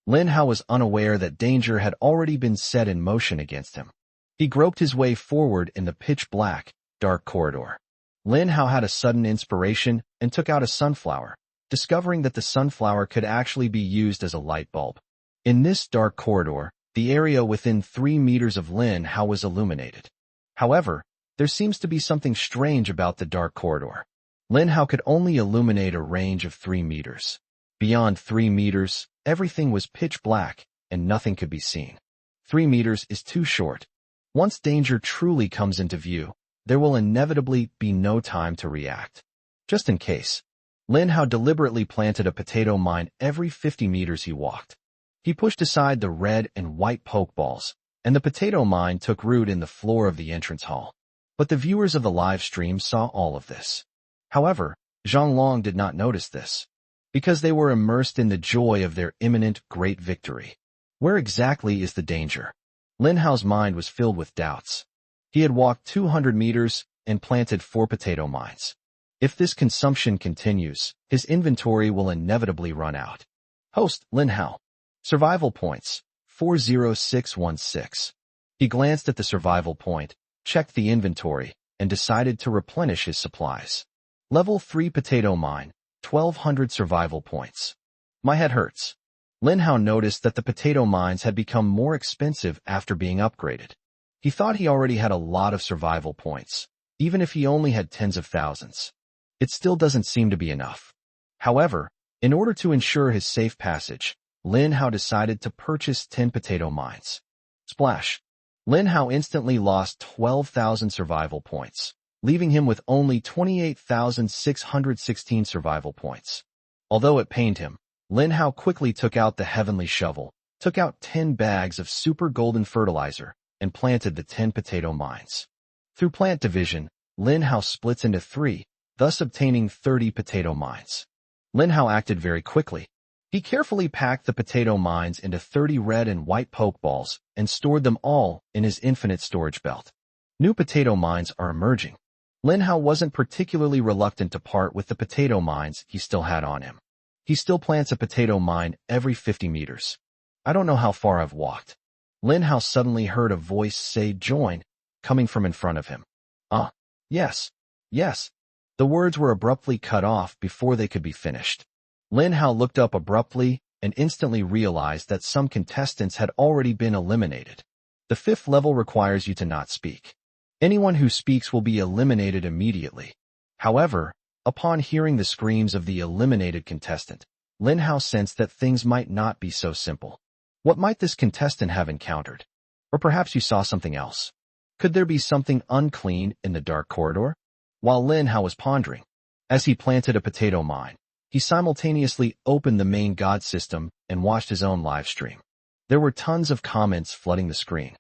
Lin Hao was unaware that danger had already been set in motion against him. He groped his way forward in the pitch-black, dark corridor. Lin Hao had a sudden inspiration and took out a sunflower, discovering that the sunflower could actually be used as a light bulb. In this dark corridor, the area within 3 meters of Lin Hao was illuminated. However, there seems to be something strange about the dark corridor. Lin Hao could only illuminate a range of 3 meters. Beyond 3 meters, everything was pitch black, and nothing could be seen. 3 meters is too short. Once danger truly comes into view, there will inevitably be no time to react. Just in case, Lin Hao deliberately planted a potato mine every 50 meters he walked. He pushed aside the red and white pokeballs, and the potato mine took root in the floor of the entrance hall. But the viewers of the live stream saw all of this. However, Zhang Long did not notice this, because they were immersed in the joy of their imminent great victory. Where exactly is the danger? Lin Hao's mind was filled with doubts. He had walked 200 meters and planted 4 potato mines. If this consumption continues, his inventory will inevitably run out. Host, Lin Hao. Survival points, 40616. He glanced at the survival point, checked the inventory, and decided to replenish his supplies. Level 3 potato mine, 1200 survival points. My head hurts. Lin Hao noticed that the potato mines had become more expensive after being upgraded. He thought he already had a lot of survival points, even if he only had tens of thousands. It still doesn't seem to be enough. However, in order to ensure his safe passage, Lin Hao decided to purchase 10 potato mines. Splash! Lin Hao instantly lost 12,000 survival points, leaving him with only 28,616 survival points. Although it pained him, Lin Hao quickly took out the heavenly shovel, took out 10 bags of super golden fertilizer, and planted the 10 potato mines. Through plant division, Lin Hao splits into 3, thus obtaining 30 potato mines. Lin Hao acted very quickly. He carefully packed the potato mines into 30 red and white pokeballs and stored them all in his infinite storage belt. New potato mines are emerging. Lin Hao wasn't particularly reluctant to part with the potato mines he still had on him. He still plants a potato mine every 50 meters. I don't know how far I've walked. Lin Hao suddenly heard a voice say join, coming from in front of him. Yes, yes. The words were abruptly cut off before they could be finished. Lin Hao looked up abruptly and instantly realized that some contestants had already been eliminated. The 5th level requires you to not speak. Anyone who speaks will be eliminated immediately. However, upon hearing the screams of the eliminated contestant, Lin Hao sensed that things might not be so simple. What might this contestant have encountered? Or perhaps you saw something else. Could there be something unclean in the dark corridor? While Lin Hao was pondering, as he planted a potato mine, he simultaneously opened the main god system and watched his own live stream. There were tons of comments flooding the screen.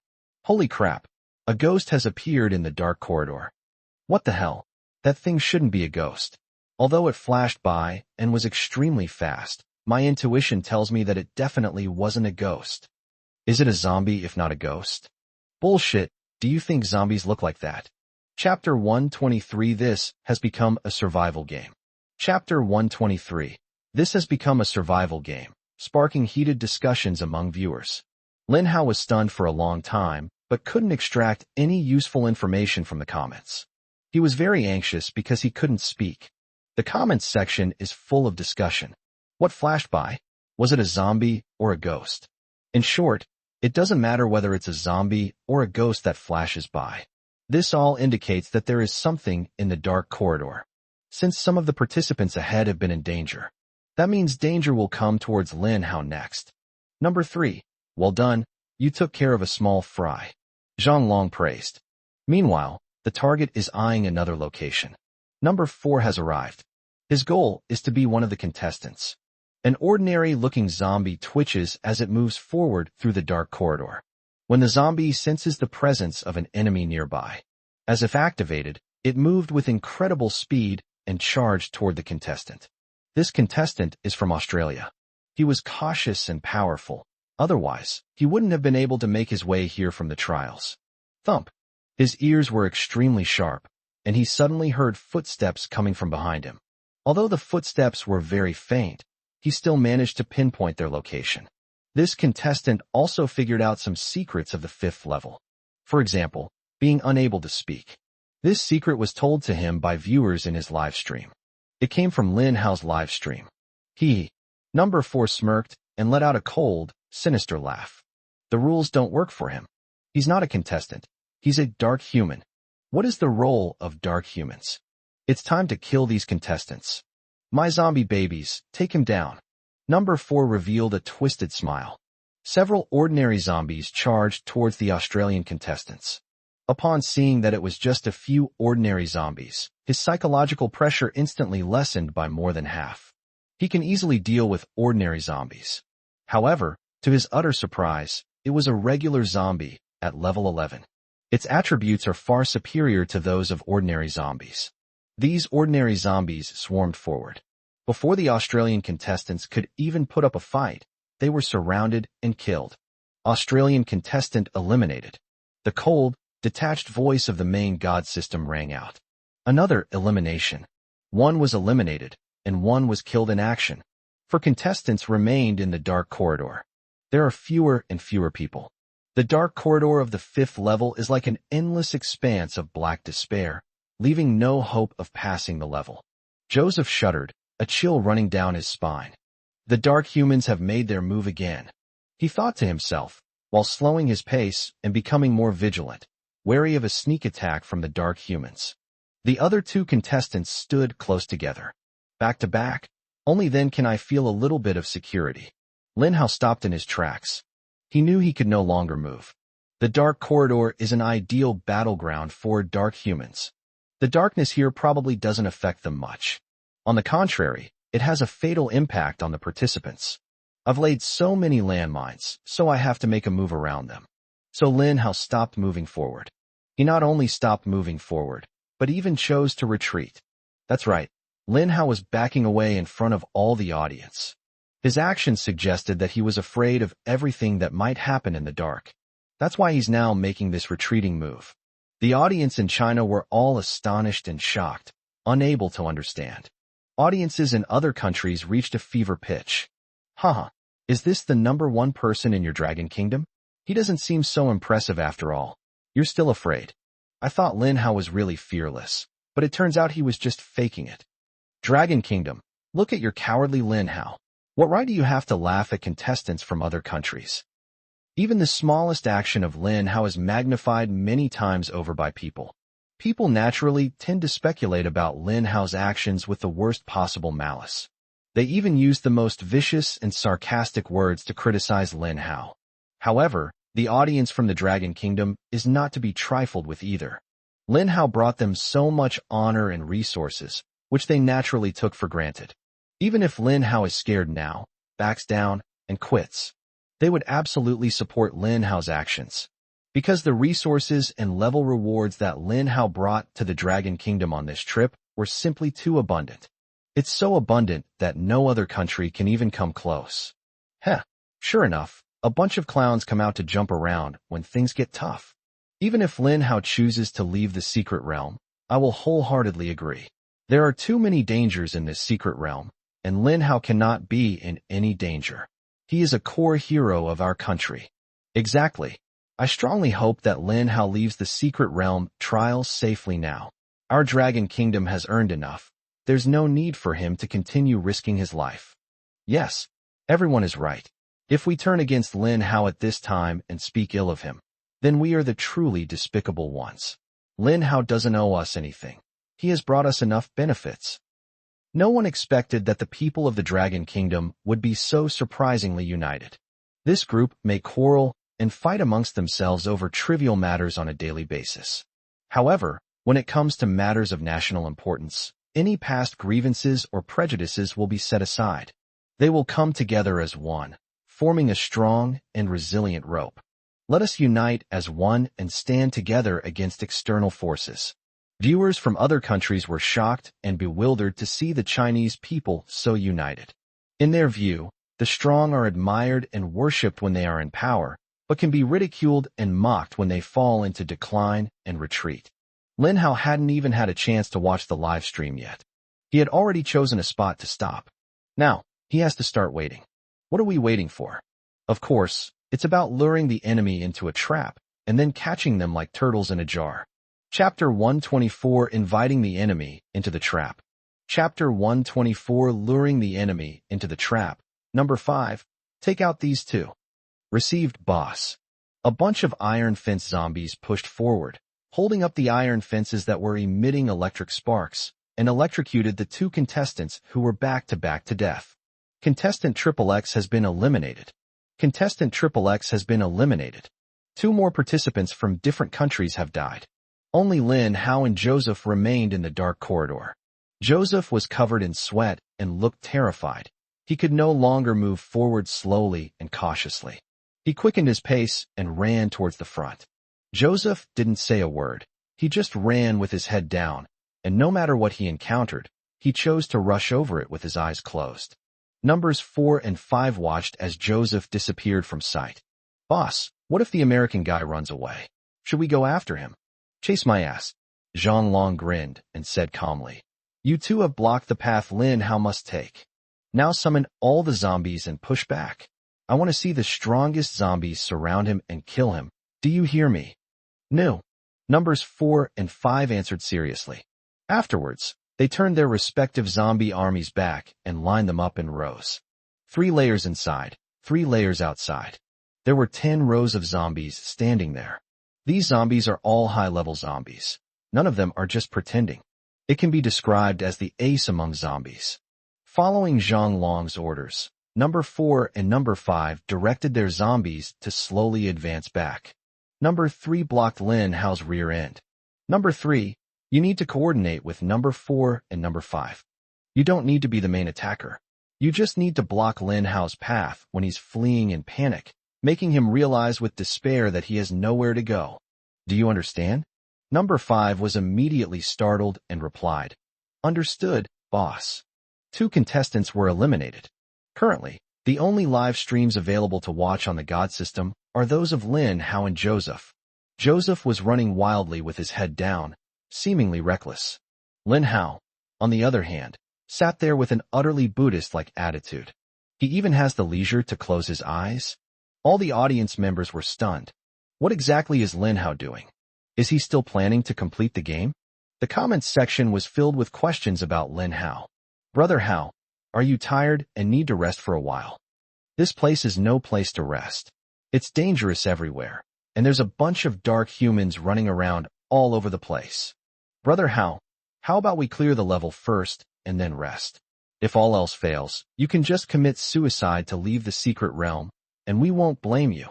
Holy crap, a ghost has appeared in the dark corridor. What the hell? That thing shouldn't be a ghost. Although it flashed by and was extremely fast, my intuition tells me that it definitely wasn't a ghost. Is it a zombie if not a ghost? Bullshit, do you think zombies look like that? Chapter 123. This has become a survival game. Chapter 123. This has become a survival game, sparking heated discussions among viewers. Lin Hao was stunned for a long time, but couldn't extract any useful information from the comments. He was very anxious because he couldn't speak. The comments section is full of discussion. What flashed by? Was it a zombie or a ghost? In short, it doesn't matter whether it's a zombie or a ghost that flashes by. This all indicates that there is something in the dark corridor. Since some of the participants ahead have been in danger, that means danger will come towards Lin Hao next. Number 3. Well done, you took care of a small fry. Zhang Long praised. Meanwhile, the target is eyeing another location. Number 4 has arrived. His goal is to be one of the contestants. An ordinary-looking zombie twitches as it moves forward through the dark corridor. When the zombie senses the presence of an enemy nearby, as if activated, it moved with incredible speed and charged toward the contestant. This contestant is from Australia. He was cautious and powerful. Otherwise, he wouldn't have been able to make his way here from the trials. Thump. His ears were extremely sharp, and he suddenly heard footsteps coming from behind him. Although the footsteps were very faint, he still managed to pinpoint their location. This contestant also figured out some secrets of the 5th level. For example, being unable to speak. This secret was told to him by viewers in his live stream. It came from Lin Hao's live stream. Number 4 smirked and let out a cold, sinister laugh. The rules don't work for him. He's not a contestant. He's a dark human. What is the role of dark humans? It's time to kill these contestants. My zombie babies, take him down. Number 4 revealed a twisted smile. Several ordinary zombies charged towards the Australian contestants. Upon seeing that it was just a few ordinary zombies, his psychological pressure instantly lessened by more than half. He can easily deal with ordinary zombies. However, to his utter surprise, it was a regular zombie at level 11. Its attributes are far superior to those of ordinary zombies. These ordinary zombies swarmed forward. Before the Australian contestants could even put up a fight, they were surrounded and killed. Australian contestant eliminated. The cold, detached voice of the main god system rang out. Another elimination. One was eliminated, and one was killed in action. For contestants remained in the dark corridor. There are fewer and fewer people. The dark corridor of the 5th level is like an endless expanse of black despair, leaving no hope of passing the level. Joseph shuddered, a chill running down his spine. The dark humans have made their move again. He thought to himself, while slowing his pace and becoming more vigilant, wary of a sneak attack from the dark humans. The other 2 contestants stood close together. Back to back, only then can I feel a little bit of security. Lin Hao stopped in his tracks. He knew he could no longer move. The dark corridor is an ideal battleground for dark humans. The darkness here probably doesn't affect them much. On the contrary, it has a fatal impact on the participants. I've laid so many landmines, so I have to make a move around them. So Lin Hao stopped moving forward. He not only stopped moving forward, but even chose to retreat. That's right, Lin Hao was backing away in front of all the audience. His actions suggested that he was afraid of everything that might happen in the dark. That's why he's now making this retreating move. The audience in China were all astonished and shocked, unable to understand. Audiences in other countries reached a fever pitch. Haha, is this the #1 person in your Dragon Kingdom? He doesn't seem so impressive after all. You're still afraid. I thought Lin Hao was really fearless, but it turns out he was just faking it. Dragon Kingdom, look at your cowardly Lin Hao. What right do you have to laugh at contestants from other countries? Even the smallest action of Lin Hao is magnified many times over by people. People naturally tend to speculate about Lin Hao's actions with the worst possible malice. They even use the most vicious and sarcastic words to criticize Lin Hao. However, the audience from the Dragon Kingdom is not to be trifled with either. Lin Hao brought them so much honor and resources, which they naturally took for granted. Even if Lin Hao is scared now, backs down, and quits, they would absolutely support Lin Hao's actions. Because the resources and level rewards that Lin Hao brought to the Dragon Kingdom on this trip were simply too abundant. It's so abundant that no other country can even come close. Heh, sure enough, a bunch of clowns come out to jump around when things get tough. Even if Lin Hao chooses to leave the secret realm, I will wholeheartedly agree. There are too many dangers in this secret realm, and Lin Hao cannot be in any danger. He is a core hero of our country. Exactly. I strongly hope that Lin Hao leaves the secret realm trials safely now. Our Dragon Kingdom has earned enough. There's no need for him to continue risking his life. Yes, everyone is right. If we turn against Lin Hao at this time and speak ill of him, then we are the truly despicable ones. Lin Hao doesn't owe us anything. He has brought us enough benefits. No one expected that the people of the Dragon Kingdom would be so surprisingly united. This group may quarrel and fight amongst themselves over trivial matters on a daily basis. However, when it comes to matters of national importance, any past grievances or prejudices will be set aside. They will come together as one, forming a strong and resilient rope. Let us unite as one and stand together against external forces. Viewers from other countries were shocked and bewildered to see the Chinese people so united. In their view, the strong are admired and worshipped when they are in power, but can be ridiculed and mocked when they fall into decline and retreat. Lin Hao hadn't even had a chance to watch the live stream yet. He had already chosen a spot to stop. Now, he has to start waiting. What are we waiting for? Of course, it's about luring the enemy into a trap and then catching them like turtles in a jar. Chapter 124 Inviting the Enemy into the Trap. Chapter 124 Luring the Enemy into the Trap. Number 5. Take out these two. Received boss. A bunch of iron fence zombies pushed forward, holding up the iron fences that were emitting electric sparks, and electrocuted the two contestants who were back-to-back to death. Contestant XXX has been eliminated. Contestant XXX has been eliminated. 2 more participants from different countries have died. Only Lin Hao and Joseph remained in the dark corridor. Joseph was covered in sweat and looked terrified. He could no longer move forward slowly and cautiously. He quickened his pace and ran towards the front. Joseph didn't say a word. He just ran with his head down, and no matter what he encountered, he chose to rush over it with his eyes closed. Numbers 4 and 5 watched as Joseph disappeared from sight. Boss, what if the American guy runs away? Should we go after him? Chase my ass. Zhang Long grinned and said calmly. You two have blocked the path Lin Hao must take. Now summon all the zombies and push back. I want to see the strongest zombies surround him and kill him. Do you hear me? No. Numbers 4 and 5 answered seriously. Afterwards, they turned their respective zombie armies back and lined them up in rows. 3 layers inside, 3 layers outside. There were 10 rows of zombies standing there. These zombies are all high-level zombies. None of them are just pretending. It can be described as the ace among zombies. Following Zhang Long's orders, number 4 and number 5 directed their zombies to slowly advance back. Number 3 blocked Lin Hao's rear end. Number 3, you need to coordinate with number 4 and number 5. You don't need to be the main attacker. You just need to block Lin Hao's path when he's fleeing in panic, making him realize with despair that he has nowhere to go. Do you understand? Number 5 was immediately startled and replied, Understood, boss. 2 contestants were eliminated. Currently, The only live streams available to watch on the God system are those of Lin Hao and Joseph. Joseph was running wildly with his head down, seemingly reckless. Lin Hao, on the other hand, sat there with an utterly Buddhist-like attitude. He even has the leisure to close his eyes? All the audience members were stunned. What exactly is Lin Hao doing? Is he still planning to complete the game? The comments section was filled with questions about Lin Hao. Brother Hao, are you tired and need to rest for a while? This place is no place to rest. It's dangerous everywhere, and there's a bunch of dark humans running around all over the place. Brother Hao, how about we clear the level first and then rest? If all else fails, you can just commit suicide to leave the secret realm, and we won't blame you.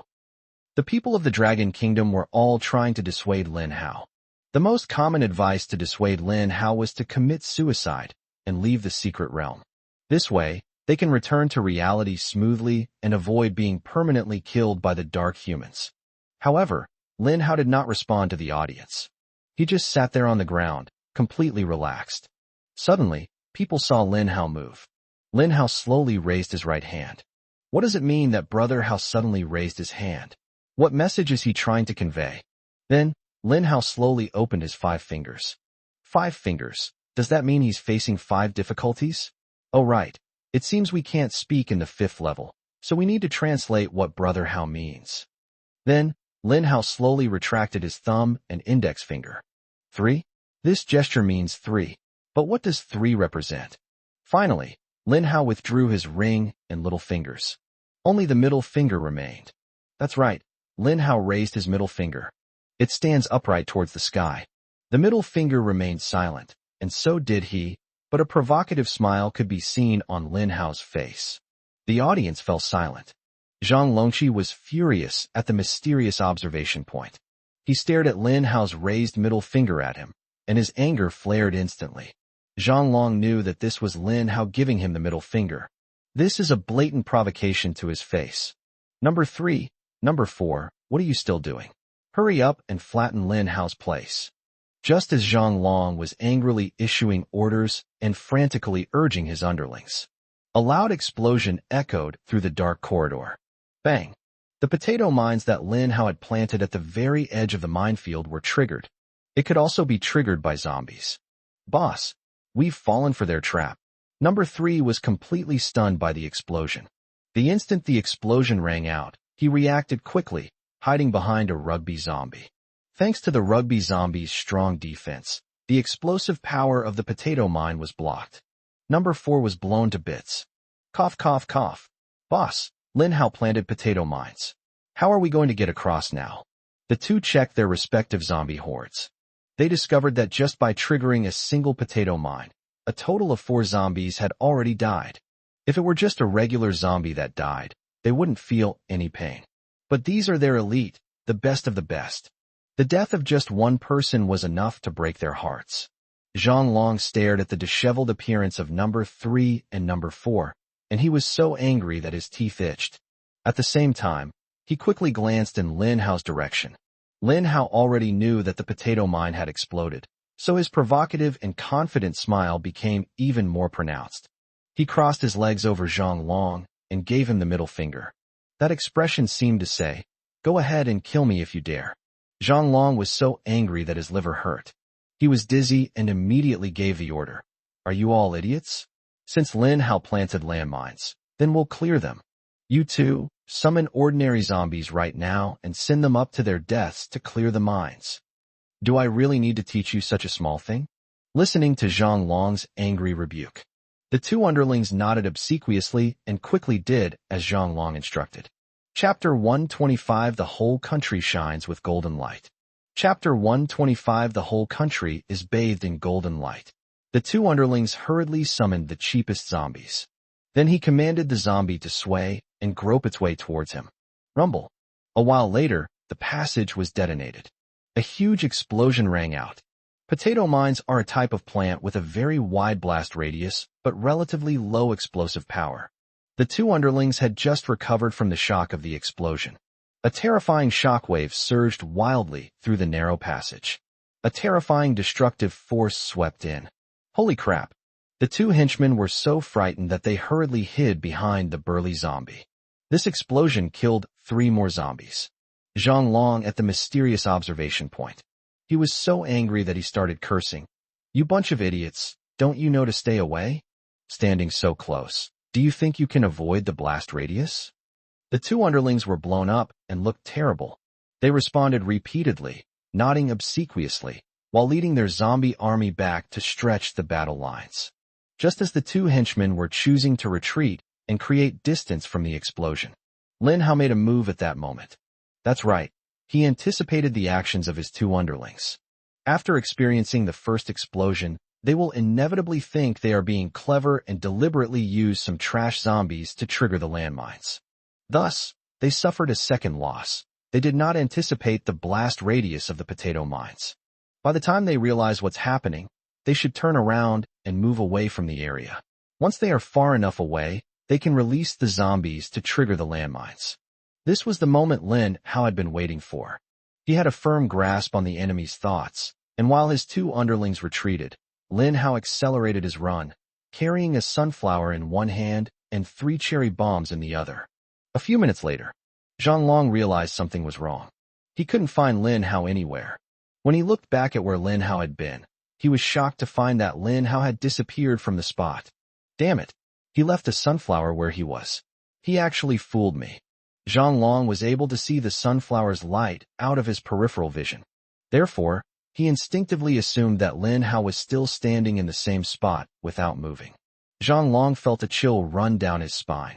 The people of the Dragon Kingdom were all trying to dissuade Lin Hao. The most common advice to dissuade Lin Hao was to commit suicide and leave the secret realm. This way, they can return to reality smoothly and avoid being permanently killed by the dark humans. However, Lin Hao did not respond to the audience. He just sat there on the ground, completely relaxed. Suddenly, people saw Lin Hao move. Lin Hao slowly raised his right hand. What does it mean that Brother Hao suddenly raised his hand? What message is he trying to convey? Then, Lin Hao slowly opened his 5 fingers. 5 fingers. Does that mean he's facing 5 difficulties? Oh right. It seems we can't speak in the 5th level, so we need to translate what Brother Hao means. Then, Lin Hao slowly retracted his thumb and index finger. 3? This gesture means 3. But what does 3 represent? Finally, Lin Hao withdrew his ring and little fingers. Only the middle finger remained. That's right, Lin Hao raised his middle finger. It stands upright towards the sky. The middle finger remained silent, and so did he, but a provocative smile could be seen on Lin Hao's face. The audience fell silent. Zhang Longqi was furious at the mysterious observation point. He stared at Lin Hao's raised middle finger at him, and his anger flared instantly. Zhang Long knew that this was Lin Hao giving him the middle finger. This is a blatant provocation to his face. Number 3, Number 4, what are you still doing? Hurry up and flatten Lin Hao's place. Just as Zhang Long was angrily issuing orders and frantically urging his underlings. A loud explosion echoed through the dark corridor. Bang! The potato mines that Lin Hao had planted at the very edge of the minefield were triggered. It could also be triggered by zombies. Boss, we've fallen for their trap. Number 3 was completely stunned by the explosion. The instant the explosion rang out, he reacted quickly, hiding behind a rugby zombie. Thanks to the rugby zombie's strong defense, the explosive power of the potato mine was blocked. Number 4 was blown to bits. Cough, cough, cough. Boss, Lin Hao planted potato mines. How are we going to get across now? The two checked their respective zombie hordes. They discovered that just by triggering a single potato mine, a total of 4 zombies had already died. If it were just a regular zombie that died, they wouldn't feel any pain. But these are their elite, the best of the best. The death of just one person was enough to break their hearts. Zhang Long stared at the disheveled appearance of number 3 and number 4, and he was so angry that his teeth itched. At the same time, he quickly glanced in Lin Hao's direction. Lin Hao already knew that the potato mine had exploded, so his provocative and confident smile became even more pronounced. He crossed his legs over Zhang Long and gave him the middle finger. That expression seemed to say, "Go ahead and kill me if you dare." Zhang Long was so angry that his liver hurt. He was dizzy and immediately gave the order. "Are you all idiots? Since Lin Hao planted landmines, then we'll clear them. You two, summon ordinary zombies right now and send them up to their deaths to clear the mines." Do I really need to teach you such a small thing? Listening to Zhang Long's angry rebuke, the 2 underlings nodded obsequiously and quickly did as Zhang Long instructed. Chapter 125 The whole country shines with golden light. Chapter 125 The whole country is bathed in golden light. The 2 underlings hurriedly summoned the cheapest zombies. Then he commanded the zombie to sway and grope its way towards him. Rumble. A while later, the passage was detonated. A huge explosion rang out. Potato mines are a type of plant with a very wide blast radius, but relatively low explosive power. The 2 underlings had just recovered from the shock of the explosion. A terrifying shockwave surged wildly through the narrow passage. A terrifying destructive force swept in. Holy crap! The two henchmen were so frightened that they hurriedly hid behind the burly zombie. This explosion killed 3 more zombies. Zhang Long at the mysterious observation point. He was so angry that he started cursing. "You bunch of idiots, don't you know to stay away? Standing so close. Do you think you can avoid the blast radius?" The 2 underlings were blown up and looked terrible. They responded repeatedly, nodding obsequiously, while leading their zombie army back to stretch the battle lines. Just as the 2 henchmen were choosing to retreat and create distance from the explosion, Lin Hao made a move at that moment. That's right, he anticipated the actions of his 2 underlings. After experiencing the first explosion, they will inevitably think they are being clever and deliberately use some trash zombies to trigger the landmines. Thus, they suffered a second loss. They did not anticipate the blast radius of the potato mines. By the time they realize what's happening, they should turn around and move away from the area. Once they are far enough away, they can release the zombies to trigger the landmines. This was the moment Lin Hao had been waiting for. He had a firm grasp on the enemy's thoughts, and while his 2 underlings retreated, Lin Hao accelerated his run, carrying a sunflower in one hand and 3 cherry bombs in the other. A few minutes later, Zhang Long realized something was wrong. He couldn't find Lin Hao anywhere. When he looked back at where Lin Hao had been, he was shocked to find that Lin Hao had disappeared from the spot. Damn it, he left the sunflower where he was. He actually fooled me. Zhang Long was able to see the sunflower's light out of his peripheral vision. Therefore, he instinctively assumed that Lin Hao was still standing in the same spot without moving. Zhang Long felt a chill run down his spine.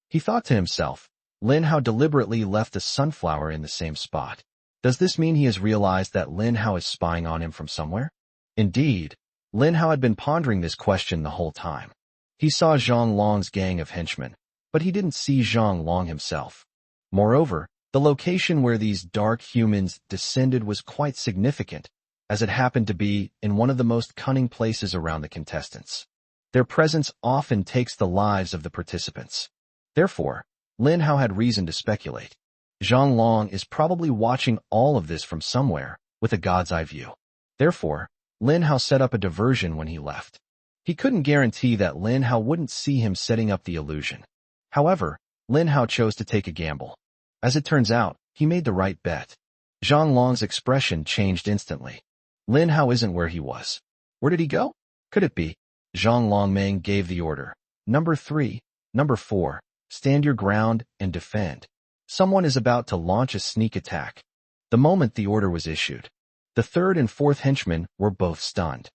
He thought to himself, Lin Hao deliberately left the sunflower in the same spot. Does this mean he has realized that Lin Hao is spying on him from somewhere? Indeed, Lin Hao had been pondering this question the whole time. He saw Zhang Long's gang of henchmen, but he didn't see Zhang Long himself. Moreover, the location where these dark humans descended was quite significant, as it happened to be in one of the most cunning places around the contestants. Their presence often takes the lives of the participants. Therefore, Lin Hao had reason to speculate. Zhang Long is probably watching all of this from somewhere, with a god's eye view. Therefore, Lin Hao set up a diversion when he left. He couldn't guarantee that Lin Hao wouldn't see him setting up the illusion. However, Lin Hao chose to take a gamble. As it turns out, he made the right bet. Zhang Long's expression changed instantly. Lin Hao isn't where he was. Where did he go? Could it be? Zhang Longmeng gave the order. Number 3, Number 4, stand your ground and defend. Someone is about to launch a sneak attack. The moment the order was issued, the 3rd and 4th henchmen were both stunned.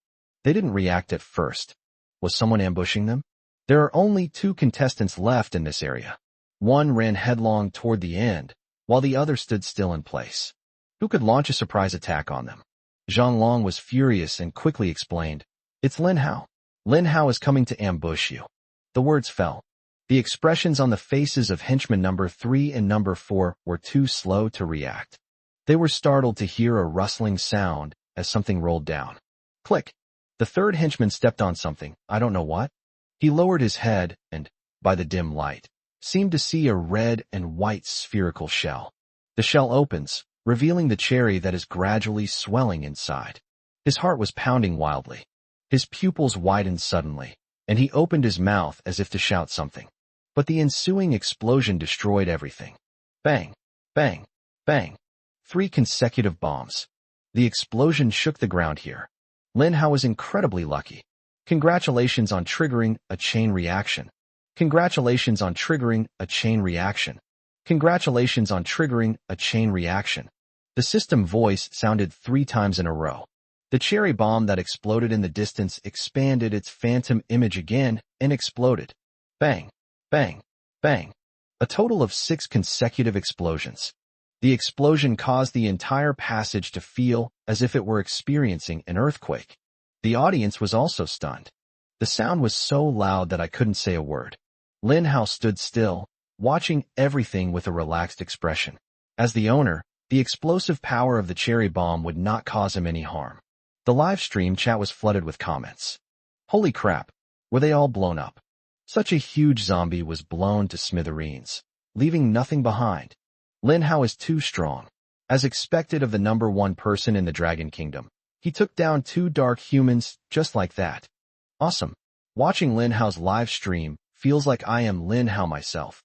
They didn't react at first. Was someone ambushing them? There are only 2 contestants left in this area. One ran headlong toward the end, while the other stood still in place. Who could launch a surprise attack on them? Zhang Long was furious and quickly explained, "It's Lin Hao. Lin Hao is coming to ambush you." The words fell. The expressions on the faces of henchmen number 3 and number 4 were too slow to react. They were startled to hear a rustling sound as something rolled down. Click. The 3rd henchman stepped on something, I don't know what. He lowered his head and, by the dim light, seemed to see a red and white spherical shell. The shell opens, revealing the cherry that is gradually swelling inside. His heart was pounding wildly. His pupils widened suddenly, and he opened his mouth as if to shout something. But the ensuing explosion destroyed everything. Bang, bang, bang. 3 consecutive bombs. The explosion shook the ground here. Lin Hao was incredibly lucky. Congratulations on triggering a chain reaction. Congratulations on triggering a chain reaction. Congratulations on triggering a chain reaction. The system voice sounded 3 times in a row. The cherry bomb that exploded in the distance expanded its phantom image again and exploded. Bang, bang, bang. A total of 6 consecutive explosions. The explosion caused the entire passage to feel as if it were experiencing an earthquake. The audience was also stunned. The sound was so loud that I couldn't say a word. Lin Hao stood still, watching everything with a relaxed expression. As the owner, the explosive power of the cherry bomb would not cause him any harm. The live stream chat was flooded with comments. Holy crap, were they all blown up? Such a huge zombie was blown to smithereens, leaving nothing behind. Lin Hao is too strong. As expected of the number 1 person in the Dragon Kingdom, he took down 2 dark humans just like that. Awesome. Watching Lin Hao's live stream feels like I am Lin Hao myself.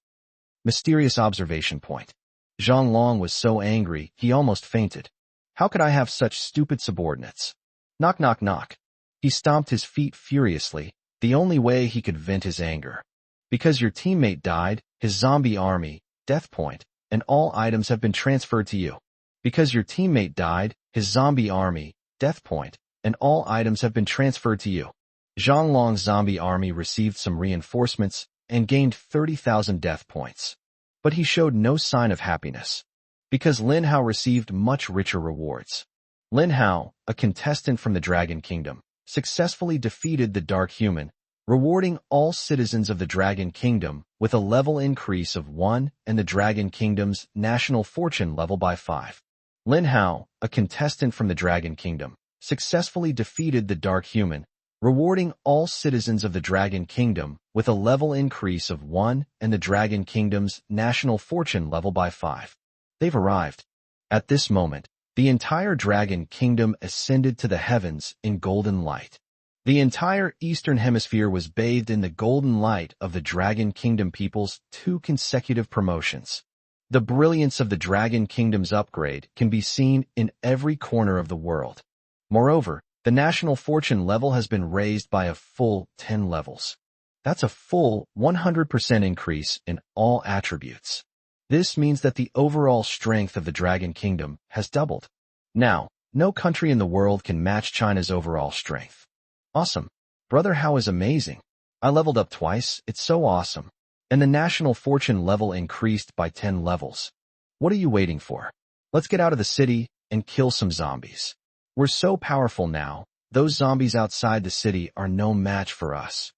Mysterious observation point. Zhang Long was so angry, he almost fainted. How could I have such stupid subordinates? Knock knock knock. He stomped his feet furiously, the only way he could vent his anger. Because your teammate died, his zombie army, death point, and all items have been transferred to you. Because your teammate died, his zombie army, death point, and all items have been transferred to you. Zhang Long's zombie army received some reinforcements and gained 30,000 death points. But he showed no sign of happiness. Because Lin Hao received much richer rewards. Lin Hao, a contestant from the Dragon Kingdom, successfully defeated the Dark Human, rewarding all citizens of the Dragon Kingdom with a level increase of 1 and the Dragon Kingdom's national fortune level by 5. Lin Hao, a contestant from the Dragon Kingdom, successfully defeated the Dark Human, rewarding all citizens of the Dragon Kingdom with a level increase of 1 and the Dragon Kingdom's national fortune level by 5. They've arrived. At this moment, the entire Dragon Kingdom ascended to the heavens in golden light. The entire Eastern Hemisphere was bathed in the golden light of the Dragon Kingdom people's 2 consecutive promotions. The brilliance of the Dragon Kingdom's upgrade can be seen in every corner of the world. Moreover, the national fortune level has been raised by a full 10 levels. That's a full 100% increase in all attributes. This means that the overall strength of the Dragon Kingdom has doubled. Now, no country in the world can match China's overall strength. Awesome. Brother Hao is amazing. I leveled up twice, it's so awesome. And the national fortune level increased by 10 levels. What are you waiting for? Let's get out of the city and kill some zombies. We're so powerful now, those zombies outside the city are no match for us.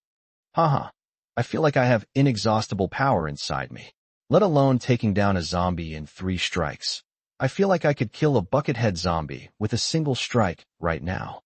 Haha. I feel like I have inexhaustible power inside me. Let alone taking down a zombie in 3 strikes. I feel like I could kill a buckethead zombie with a single strike right now.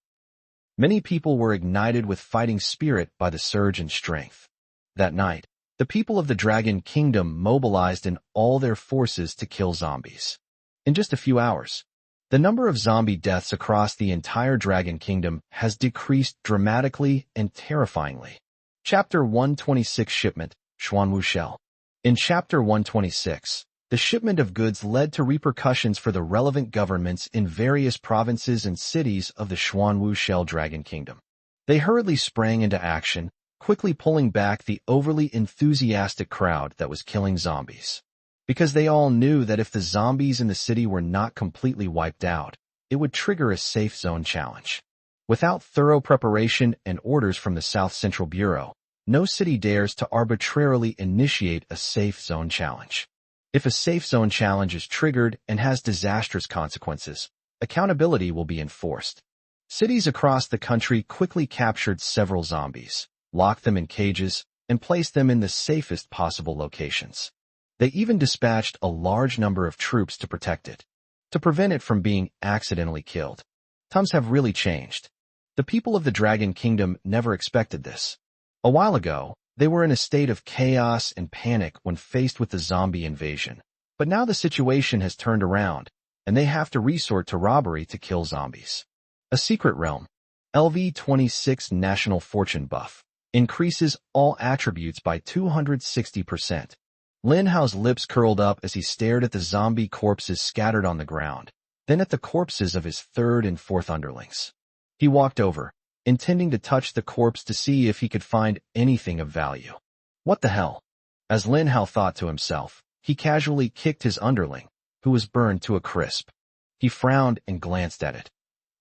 Many people were ignited with fighting spirit by the surge in strength. That night, the people of the Dragon Kingdom mobilized in all their forces to kill zombies. In just a few hours, the number of zombie deaths across the entire Dragon Kingdom has decreased dramatically and terrifyingly. Chapter 126 Shipment, Xuanwu Shell. In Chapter 126, the shipment of goods led to repercussions for the relevant governments in various provinces and cities of the Xuanwu Shell Dragon Kingdom. They hurriedly sprang into action, quickly pulling back the overly enthusiastic crowd that was killing zombies. Because they all knew that if the zombies in the city were not completely wiped out, it would trigger a safe zone challenge. Without thorough preparation and orders from the South Central Bureau, no city dares to arbitrarily initiate a safe zone challenge. If a safe zone challenge is triggered and has disastrous consequences, accountability will be enforced. Cities across the country quickly captured several zombies, locked them in cages, and placed them in the safest possible locations. They even dispatched a large number of troops to protect it, to prevent it from being accidentally killed. Times have really changed. The people of the Dragon Kingdom never expected this. A while ago, they were in a state of chaos and panic when faced with the zombie invasion. But now the situation has turned around, and they have to resort to robbery to kill zombies. A secret realm. LV26 National Fortune Buff. Increases all attributes by 260%. Lin Hao's lips curled up as he stared at the zombie corpses scattered on the ground, then at the corpses of his 3rd and 4th underlings. He walked over, intending to touch the corpse to see if he could find anything of value. What the hell? As Lin Hao thought to himself, he casually kicked his underling, who was burned to a crisp. He frowned and glanced at it.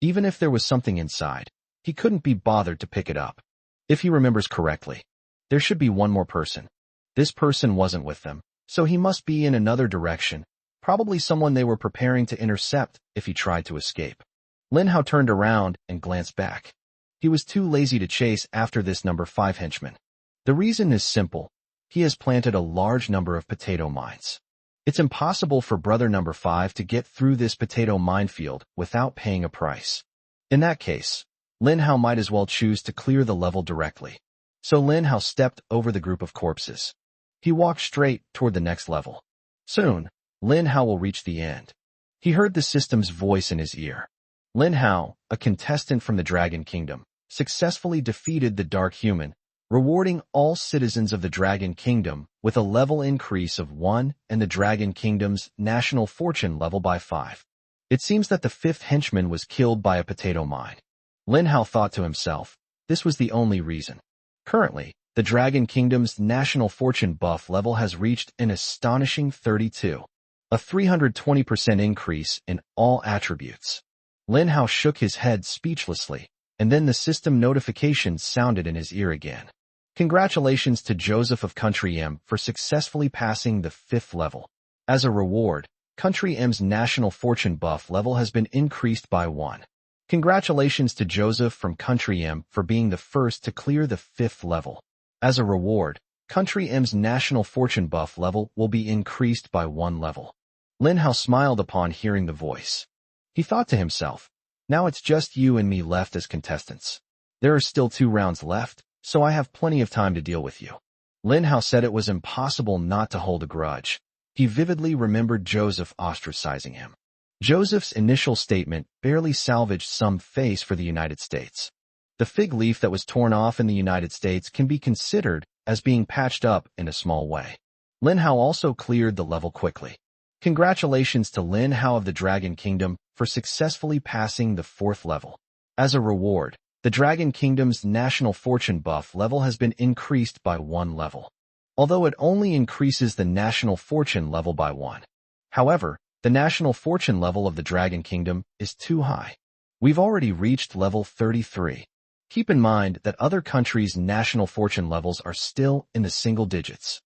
Even if there was something inside, he couldn't be bothered to pick it up. If he remembers correctly, there should be one more person. This person wasn't with them, so he must be in another direction, probably someone they were preparing to intercept if he tried to escape. Lin Hao turned around and glanced back. He was too lazy to chase after this number 5 henchman. The reason is simple. He has planted a large number of potato mines. It's impossible for brother number 5 to get through this potato minefield without paying a price. In that case, Lin Hao might as well choose to clear the level directly. So Lin Hao stepped over the group of corpses. He walked straight toward the next level. Soon, Lin Hao will reach the end. He heard the system's voice in his ear. Lin Hao, a contestant from the Dragon Kingdom, successfully defeated the Dark Human, rewarding all citizens of the Dragon Kingdom with a level increase of 1 and the Dragon Kingdom's national fortune level by 5. It seems that the 5th henchman was killed by a potato mine. Lin Hao thought to himself, this was the only reason. Currently, the Dragon Kingdom's national fortune buff level has reached an astonishing 32, a 320% increase in all attributes. Lin Hao shook his head speechlessly, and then the system notification sounded in his ear again. Congratulations to Joseph of Country M for successfully passing the 5th level. As a reward, Country M's national fortune buff level has been increased by 1. Congratulations to Joseph from Country M for being the first to clear the 5th level. As a reward, Country M's national fortune buff level will be increased by 1 level. Lin Hao smiled upon hearing the voice. He thought to himself, now it's just you and me left as contestants. There are still 2 rounds left, so I have plenty of time to deal with you. Lin Hao said it was impossible not to hold a grudge. He vividly remembered Joseph ostracizing him. Joseph's initial statement barely salvaged some face for the United States. The fig leaf that was torn off in the United States can be considered as being patched up in a small way. Lin Hao also cleared the level quickly. Congratulations to Lin Hao of the Dragon Kingdom for successfully passing the 4th level. As a reward, the Dragon Kingdom's national fortune buff level has been increased by 1 level. Although it only increases the national fortune level by 1. However, the national fortune level of the Dragon Kingdom is too high. We've already reached level 33. Keep in mind that other countries' national fortune levels are still in the single digits.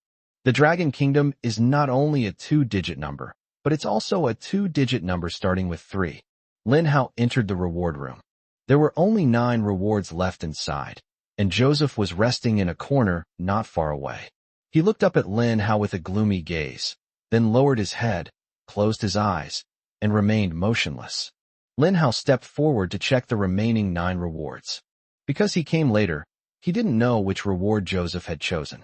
The Dragon Kingdom is not only a 2-digit number, but it's also a 2-digit number starting with 3. Lin Hao entered the reward room. There were only 9 rewards left inside, and Joseph was resting in a corner not far away. He looked up at Lin Hao with a gloomy gaze, then lowered his head, closed his eyes, and remained motionless. Lin Hao stepped forward to check the remaining 9 rewards. Because he came later, he didn't know which reward Joseph had chosen.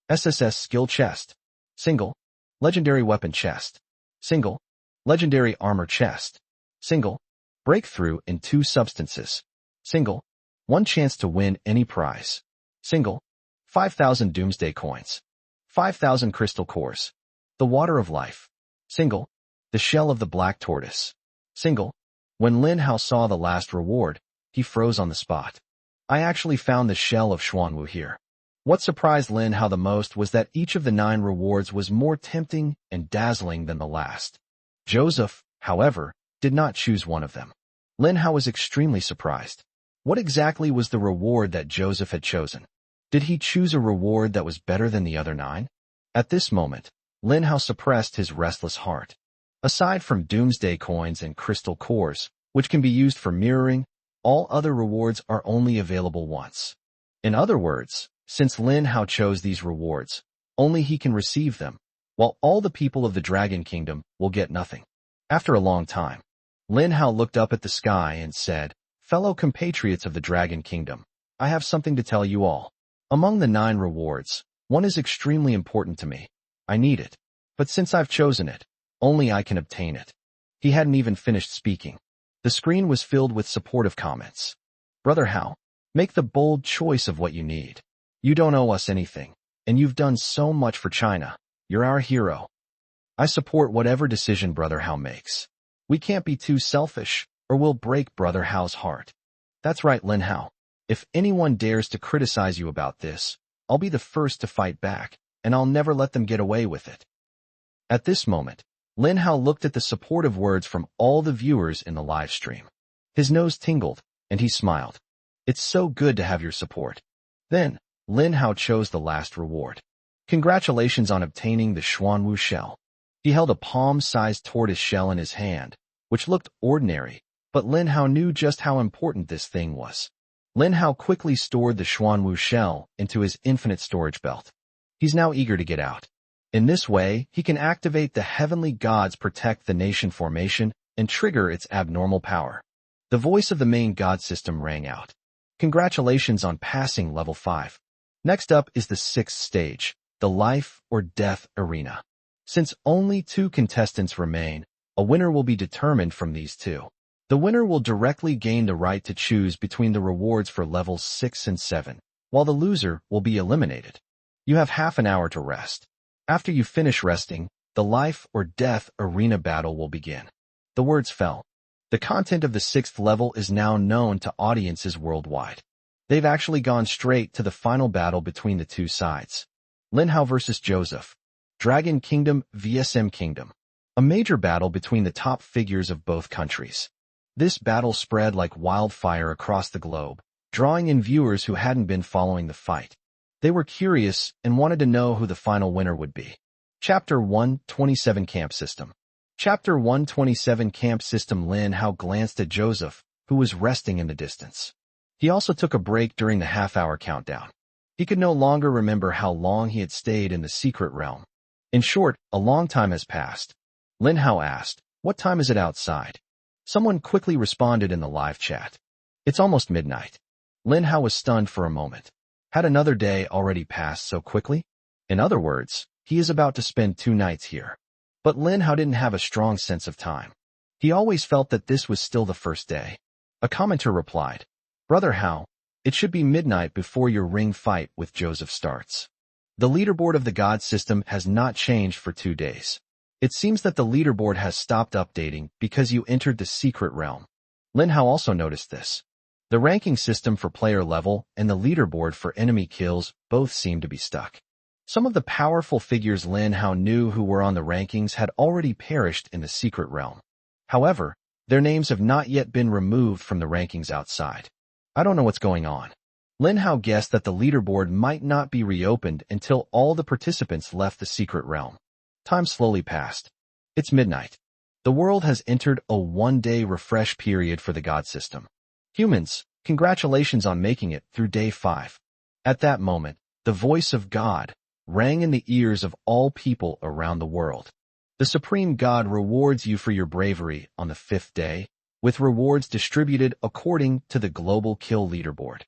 SSS Skill Chest. Single. Legendary Weapon Chest. Single. Legendary Armor Chest. Single. Breakthrough in 2 substances. Single. 1 chance to win any prize. Single. 5,000 Doomsday Coins. 5,000 Crystal Cores. The Water of Life. Single. The Shell of the Black Tortoise. Single. When Lin Hao saw the last reward, he froze on the spot. I actually found the Shell of Xuanwu here. What surprised Lin Hao the most was that each of the 9 rewards was more tempting and dazzling than the last. Joseph, however, did not choose one of them. Lin Hao was extremely surprised. What exactly was the reward that Joseph had chosen? Did he choose a reward that was better than the other 9? At this moment, Lin Hao suppressed his restless heart. Aside from Doomsday Coins and Crystal Cores, which can be used for mirroring, all other rewards are only available once. In other words, since Lin Hao chose these rewards, only he can receive them, while all the people of the Dragon Kingdom will get nothing. After a long time, Lin Hao looked up at the sky and said, Fellow compatriots of the Dragon Kingdom, I have something to tell you all. Among the 9 rewards, one is extremely important to me. I need it. But since I've chosen it, only I can obtain it. He hadn't even finished speaking. The screen was filled with supportive comments. Brother Hao, make the bold choice of what you need. You don't owe us anything, and you've done so much for China. You're our hero. I support whatever decision Brother Hao makes. We can't be too selfish, or we'll break Brother Hao's heart. That's right, Lin Hao. If anyone dares to criticize you about this, I'll be the first to fight back, and I'll never let them get away with it. At this moment, Lin Hao looked at the supportive words from all the viewers in the live stream. His nose tingled, and he smiled. It's so good to have your support. Then, Lin Hao chose the last reward. Congratulations on obtaining the Xuanwu shell. He held a palm-sized tortoise shell in his hand, which looked ordinary, but Lin Hao knew just how important this thing was. Lin Hao quickly stored the Xuanwu shell into his infinite storage belt. He's now eager to get out. In this way, he can activate the heavenly gods protect the nation formation and trigger its abnormal power. The voice of the main god system rang out. Congratulations on passing level 5. Next up is the 6th stage, the life or death arena. Since only 2 contestants remain, a winner will be determined from these 2. The winner will directly gain the right to choose between the rewards for levels 6 and 7. while the loser will be eliminated. You have half an hour to rest. After you finish resting, the life or death arena battle will begin. The words fell. The content of the 6th level is now known to audiences worldwide. They've actually gone straight to the final battle between the two sides. Lin Hao versus Joseph. Dragon Kingdom vs M Kingdom. A major battle between the top figures of both countries. This battle spread like wildfire across the globe, drawing in viewers who hadn't been following the fight. They were curious and wanted to know who the final winner would be. Chapter 127 Camp System. Chapter 127 Camp System. Lin Hao glanced at Joseph, who was resting in the distance. He also took a break during the half-hour countdown. He could no longer remember how long he had stayed in the secret realm. In short, a long time has passed. Lin Hao asked, "What time is it outside?" Someone quickly responded in the live chat. "It's almost midnight." Lin Hao was stunned for a moment. Had another day already passed so quickly? In other words, he is about to spend 2 nights here. But Lin Hao didn't have a strong sense of time. He always felt that this was still the first day. A commenter replied, "Brother Hao, it should be midnight before your ring fight with Joseph starts. The leaderboard of the God system has not changed for 2 days. It seems that the leaderboard has stopped updating because you entered the secret realm." Lin Hao also noticed this. The ranking system for player level and the leaderboard for enemy kills both seemed to be stuck. Some of the powerful figures Lin Hao knew who were on the rankings had already perished in the secret realm. However, their names have not yet been removed from the rankings outside. I don't know what's going on. Lin Hao guessed that the leaderboard might not be reopened until all the participants left the secret realm. Time slowly passed. It's midnight. The world has entered a 1-day refresh period for the God system. Humans, congratulations on making it through day 5. At that moment, the voice of God rang in the ears of all people around the world. The Supreme God rewards you for your bravery on the 5th day, with rewards distributed according to the global kill leaderboard.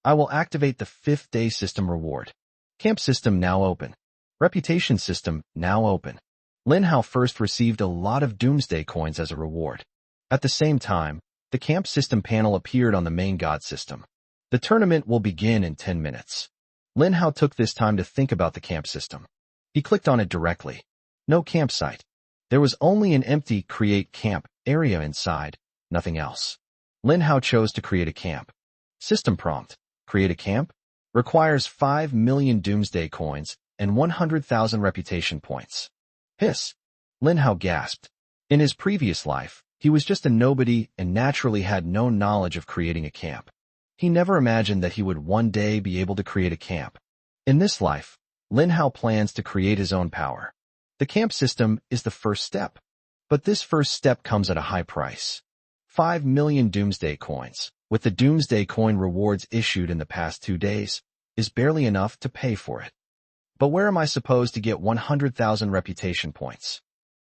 I will activate the 5th day system reward. Camp system now open. Reputation system now open. Lin Hao first received a lot of doomsday coins as a reward. At the same time, the camp system panel appeared on the main God system. The tournament will begin in 10 minutes. Lin Hao took this time to think about the camp system. He clicked on it directly. No campsite. There was only an empty create camp area inside, nothing else. Lin Hao chose to create a camp. System prompt, create a camp, requires 5 million doomsday coins and 100,000 reputation points. Hiss. Lin Hao gasped. In his previous life, he was just a nobody and naturally had no knowledge of creating a camp. He never imagined that he would one day be able to create a camp. In this life, Lin Hao plans to create his own power. The camp system is the first step. But this first step comes at a high price. 5 million doomsday coins, with the doomsday coin rewards issued in the past 2 days, is barely enough to pay for it. But where am I supposed to get 100,000 reputation points?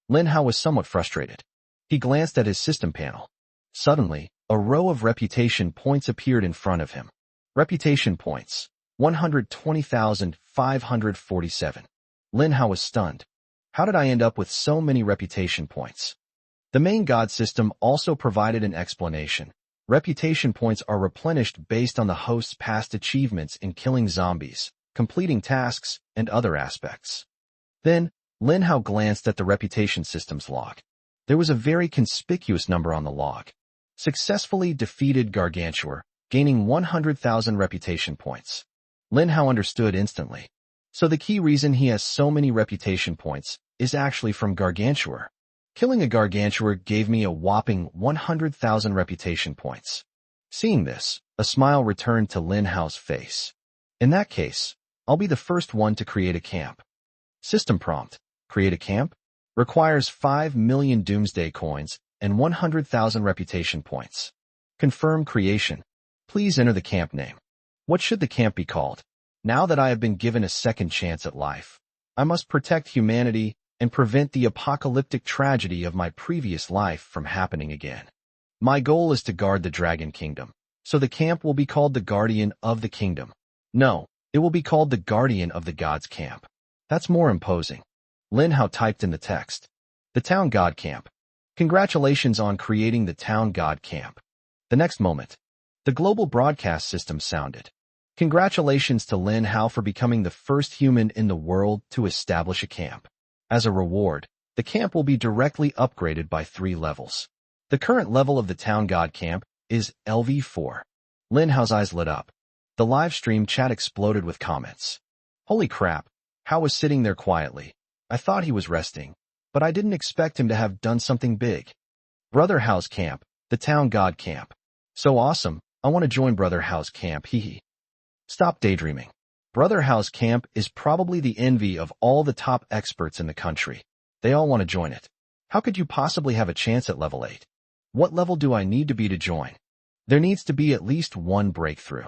Lin Hao was somewhat frustrated. He glanced at his system panel. Suddenly, a row of reputation points appeared in front of him. Reputation points, 120,547. Lin Hao was stunned. How did I end up with so many reputation points? The main God system also provided an explanation. Reputation points are replenished based on the host's past achievements in killing zombies, completing tasks, and other aspects. Then, Lin Hao glanced at the reputation system's log. There was a very conspicuous number on the log. Successfully defeated Gargantua, gaining 100,000 reputation points. Lin Hao understood instantly. So the key reason he has so many reputation points is actually from Gargantua. Killing a Gargantua gave me a whopping 100,000 reputation points. Seeing this, a smile returned to Lin Hao's face. In that case, I'll be the first one to create a camp. System prompt, create a camp, requires 5 million doomsday coins and 100,000 reputation points. Confirm creation. Please enter the camp name. What should the camp be called? Now that I have been given a second chance at life, I must protect humanity and prevent the apocalyptic tragedy of my previous life from happening again. My goal is to guard the Dragon Kingdom, so the camp will be called the Guardian of the Kingdom. No, it will be called the Guardian of the Gods Camp. That's more imposing. Lin Hao typed in the text. The Town God Camp. Congratulations on creating the Town God Camp. The next moment, the global broadcast system sounded. Congratulations to Lin Hao for becoming the first human in the world to establish a camp. As a reward, the camp will be directly upgraded by 3 levels. The current level of the Town God camp is LV4. Lin Hao's eyes lit up. The live stream chat exploded with comments. Holy crap, Hao was sitting there quietly. I thought he was resting, but I didn't expect him to have done something big. Brother Hao's camp, the Town God camp. So awesome, I want to join Brother Hao's camp, hehe. Stop daydreaming. Brother Hao's camp is probably the envy of all the top experts in the country. They all want to join it. How could you possibly have a chance at level 8? What level do I need to be to join? There needs to be at least one breakthrough.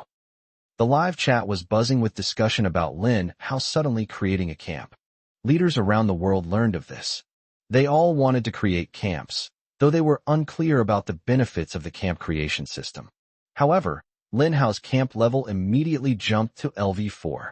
The live chat was buzzing with discussion about Lin Hao suddenly creating a camp. Leaders around the world learned of this. They all wanted to create camps, though they were unclear about the benefits of the camp creation system. However, Lin Hao's camp level immediately jumped to LV4.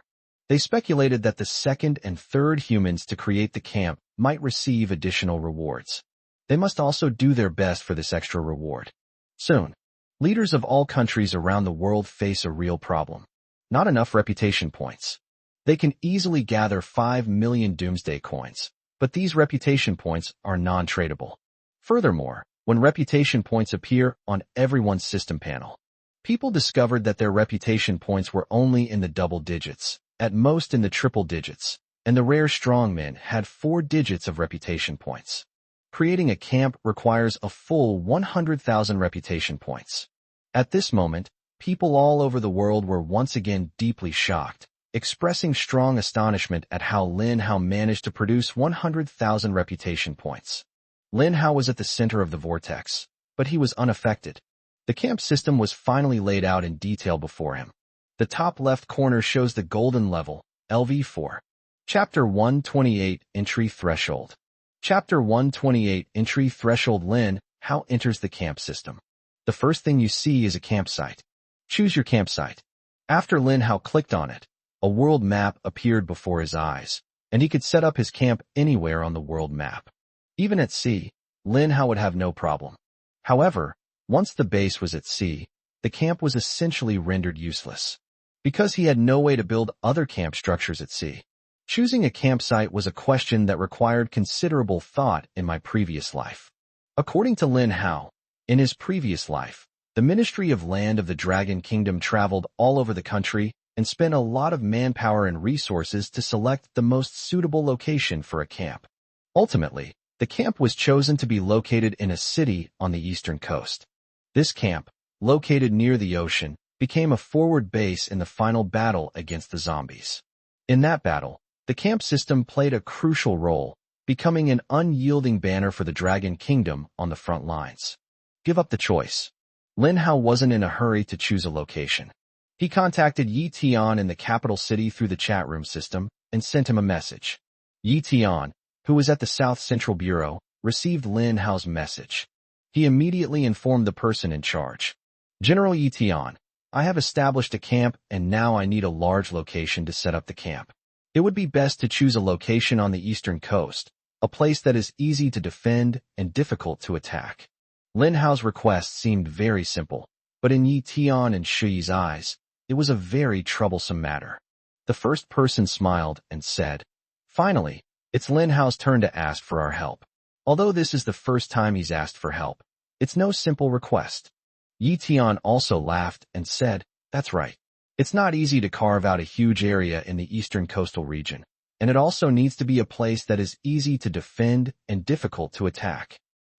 They speculated that the second and third humans to create the camp might receive additional rewards. They must also do their best for this extra reward. Soon, leaders of all countries around the world face a real problem. Not enough reputation points. They can easily gather 5 million Doomsday coins, but these reputation points are non-tradable. Furthermore, when reputation points appear on everyone's system panel, people discovered that their reputation points were only in the double digits, at most in the triple digits, and the rare strongmen had 4 digits of reputation points. Creating a camp requires a full 100,000 reputation points. At this moment, people all over the world were once again deeply shocked, expressing strong astonishment at how Lin Hao managed to produce 100,000 reputation points. Lin Hao was at the center of the vortex, but he was unaffected. The camp system was finally laid out in detail before him. The top left corner shows the golden level, LV4. Chapter 128, Entry Threshold. Chapter 128, Entry Threshold. Lin Hao enters the camp system. The first thing you see is a campsite. Choose your campsite. After Lin Hao clicked on it, a world map appeared before his eyes, and he could set up his camp anywhere on the world map. Even at sea, Lin Hao would have no problem. However, once the base was at sea, the camp was essentially rendered useless, because he had no way to build other camp structures at sea. Choosing a campsite was a question that required considerable thought in my previous life. According to Lin Hao, in his previous life, the Ministry of Land of the Dragon Kingdom traveled all over the country and spent a lot of manpower and resources to select the most suitable location for a camp. Ultimately, the camp was chosen to be located in a city on the eastern coast. This camp, located near the ocean, became a forward base in the final battle against the zombies. In that battle, the camp system played a crucial role, becoming an unyielding banner for the Dragon Kingdom on the front lines. Give up the choice. Lin Hao wasn't in a hurry to choose a location. He contacted Yi Tian in the capital city through the chat room system and sent him a message. Yi Tian, who was at the South Central Bureau, received Lin Hao's message. He immediately informed the person in charge. General Yi Tian, I have established a camp and now I need a large location to set up the camp. It would be best to choose a location on the eastern coast, a place that is easy to defend and difficult to attack. Lin Hao's request seemed very simple, but in Yi Tian and Shi's eyes, it was a very troublesome matter. The first person smiled and said, "Finally, it's Lin Hao's turn to ask for our help. Although this is the first time he's asked for help, it's no simple request." Yi Tian also laughed and said, "That's right. It's not easy to carve out a huge area in the eastern coastal region, and it also needs to be a place that is easy to defend and difficult to attack."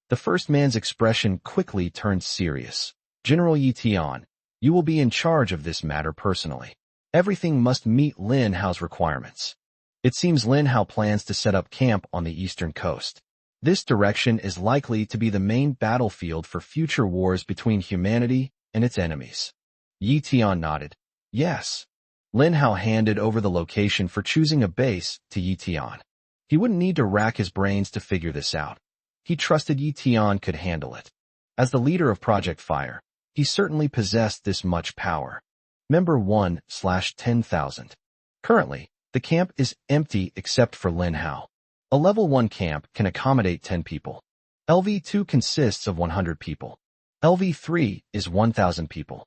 The first man's expression quickly turned serious. "General Yi Tian, you will be in charge of this matter personally. Everything must meet Lin Hao's requirements." It seems Lin Hao plans to set up camp on the eastern coast. This direction is likely to be the main battlefield for future wars between humanity and its enemies. Yi Tian nodded. Yes. Lin Hao handed over the location for choosing a base to Yi Tian. He wouldn't need to rack his brains to figure this out. He trusted Yi Tian could handle it. As the leader of Project Fire, he certainly possessed this much power. Member 1/10,000. Currently, the camp is empty except for Lin Hao. A level 1 camp can accommodate 10 people. LV2 consists of 100 people. LV3 is 1,000 people.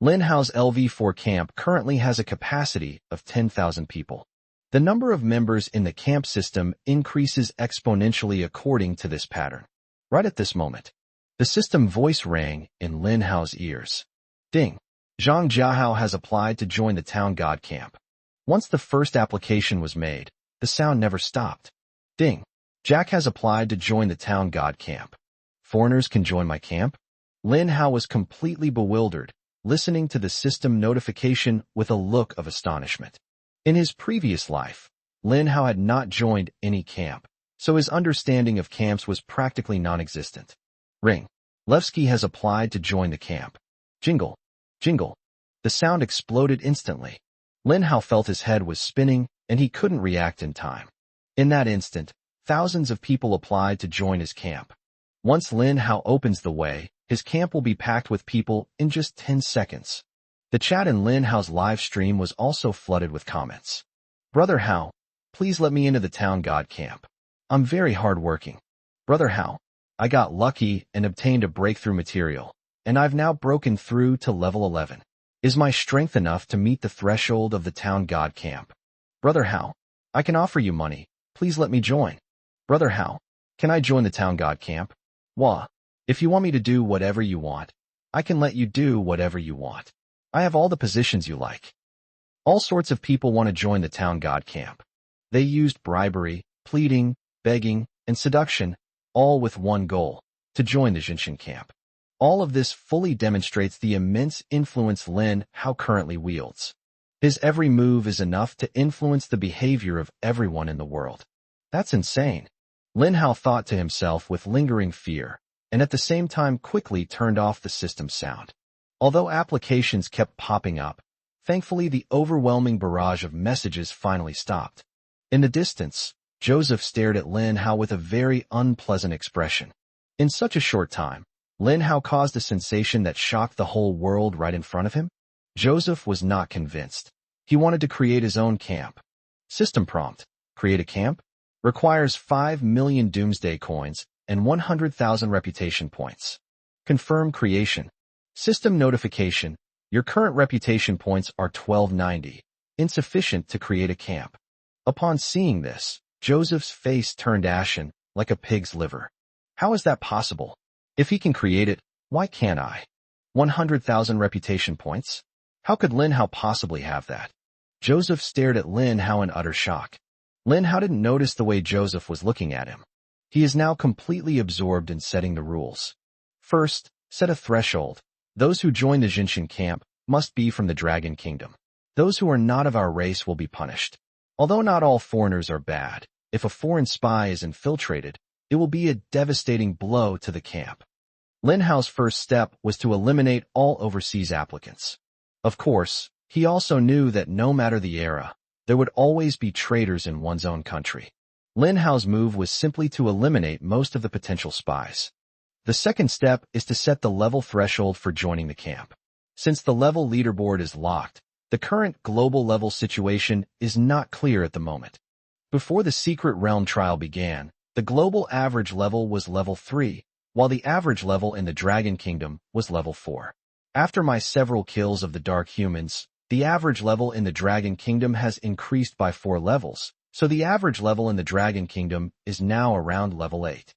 Lin Hao's LV4 camp currently has a capacity of 10,000 people. The number of members in the camp system increases exponentially according to this pattern. Right at this moment, the system voice rang in Lin Hao's ears. Ding! Zhang Jiahao has applied to join the town god camp. Once the first application was made, the sound never stopped. Ding! Jack has applied to join the town god camp. Foreigners can join my camp? Lin Hao was completely bewildered, listening to the system notification with a look of astonishment. In his previous life, Lin Hao had not joined any camp, so his understanding of camps was practically non-existent. Ring. Levski has applied to join the camp. Jingle. Jingle. The sound exploded instantly. Lin Hao felt his head was spinning, and he couldn't react in time. In that instant, thousands of people applied to join his camp. Once Lin Hao opens the way, his camp will be packed with people in just 10 seconds. The chat in Lin Hao's live stream was also flooded with comments. Brother Hao, please let me into the town god camp. I'm very hardworking. Brother Hao, I got lucky and obtained a breakthrough material, and I've now broken through to level 11. Is my strength enough to meet the threshold of the town god camp? Brother Hao, I can offer you money. Please let me join. Brother Hao, can I join the town god camp? Wah. If you want me to do whatever you want, I can let you do whatever you want. I have all the positions you like. All sorts of people want to join the town god camp. They used bribery, pleading, begging, and seduction, all with one goal, to join the Jinshin camp. All of this fully demonstrates the immense influence Lin Hao currently wields. His every move is enough to influence the behavior of everyone in the world. That's insane. Lin Hao thought to himself with lingering fear, and at the same time quickly turned off the system sound. Although applications kept popping up, thankfully the overwhelming barrage of messages finally stopped. In the distance, Joseph stared at Lin Hao with a very unpleasant expression. In such a short time, Lin Hao caused a sensation that shocked the whole world right in front of him. Joseph was not convinced. He wanted to create his own camp. System prompt: create a camp? Requires 5 million doomsday coins and 100,000 reputation points. Confirm creation. System notification: your current reputation points are 1290, insufficient to create a camp. Upon seeing this, Joseph's face turned ashen, like a pig's liver. How is that possible? If he can create it, why can't I? 100,000 reputation points? How could Lin Hao possibly have that? Joseph stared at Lin Hao in utter shock. Lin Hao didn't notice the way Joseph was looking at him. He is now completely absorbed in setting the rules. First, set a threshold. Those who join the Jinshin camp must be from the Dragon Kingdom. Those who are not of our race will be punished. Although not all foreigners are bad, if a foreign spy is infiltrated, it will be a devastating blow to the camp. Lin Hao's first step was to eliminate all overseas applicants. Of course, he also knew that no matter the era, there would always be traitors in one's own country. Lin Hao's move was simply to eliminate most of the potential spies. The second step is to set the level threshold for joining the camp. Since the level leaderboard is locked, the current global level situation is not clear at the moment. Before the Secret Realm trial began, the global average level was level 3, while the average level in the Dragon Kingdom was level 4. After my several kills of the Dark Humans, the average level in the Dragon Kingdom has increased by 4 levels, so the average level in the Dragon Kingdom is now around level 8.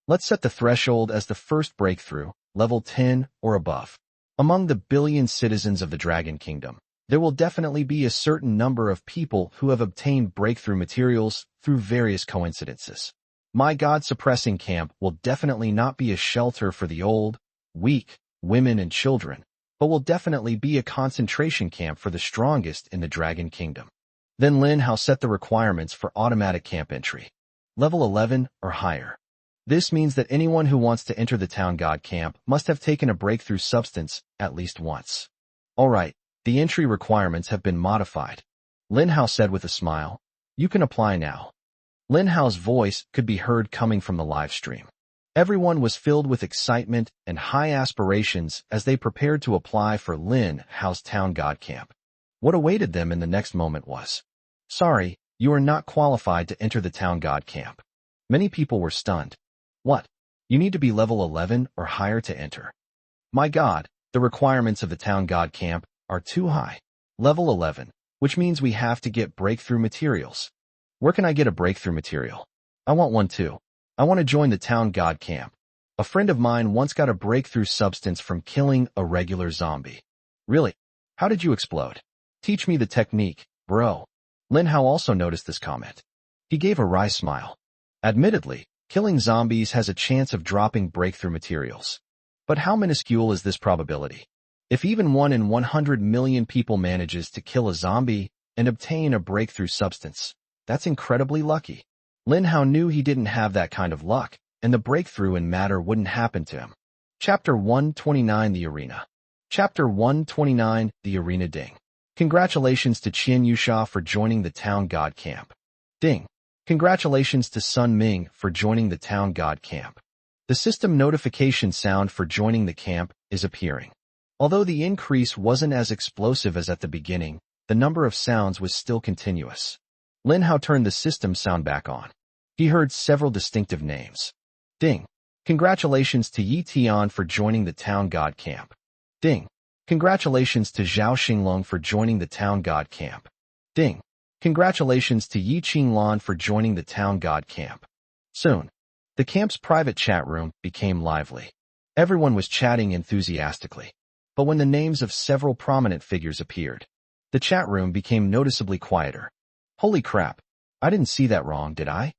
Let's set the threshold as the first breakthrough, level 10 or above. Among the billion citizens of the Dragon Kingdom, there will definitely be a certain number of people who have obtained breakthrough materials through various coincidences. My God-suppressing camp will definitely not be a shelter for the old, weak, women and children, but will definitely be a concentration camp for the strongest in the Dragon Kingdom. Then Lin Hao set the requirements for automatic camp entry. Level 11 or higher. This means that anyone who wants to enter the town god camp must have taken a breakthrough substance at least once. Alright, the entry requirements have been modified. Lin Hao said with a smile. You can apply now. Lin Hao's voice could be heard coming from the live stream. Everyone was filled with excitement and high aspirations as they prepared to apply for Lin Hao's town god camp. What awaited them in the next moment was, sorry, you are not qualified to enter the town god camp. Many people were stunned. What? You need to be level 11 or higher to enter. My God, The requirements of the town god camp are too high. Level 11, which means we have to get breakthrough materials. Where can I get a breakthrough material? I want one too. I want to join the town god camp. A friend of mine once got a breakthrough substance from killing a regular zombie. Really? How did you explode? Teach me the technique, bro. Lin Hao also noticed this comment. He gave a wry smile. Admittedly, killing zombies has a chance of dropping breakthrough materials. But how minuscule is this probability? If even 1 in 100 million people manages to kill a zombie and obtain a breakthrough substance, that's incredibly lucky. Lin Hao knew he didn't have that kind of luck, and the breakthrough in matter wouldn't happen to him. Chapter 129 The Arena. Chapter 129 The Arena. Ding. Congratulations to Qian Yusha for joining the town god camp. Ding. Congratulations to Sun Ming for joining the town god camp. The system notification sound for joining the camp is appearing. Although the increase wasn't as explosive as at the beginning, the number of sounds was still continuous. Lin Hao turned the system sound back on. He heard several distinctive names. Ding. Congratulations to Yi Tian for joining the town god camp. Ding. Congratulations to Zhao Xinglong for joining the town god camp. Ding. Congratulations to Yi Qinglan for joining the town god camp. Soon, the camp's private chat room became lively. Everyone was chatting enthusiastically. But when the names of several prominent figures appeared, the chat room became noticeably quieter. Holy crap, I didn't see that wrong, did I?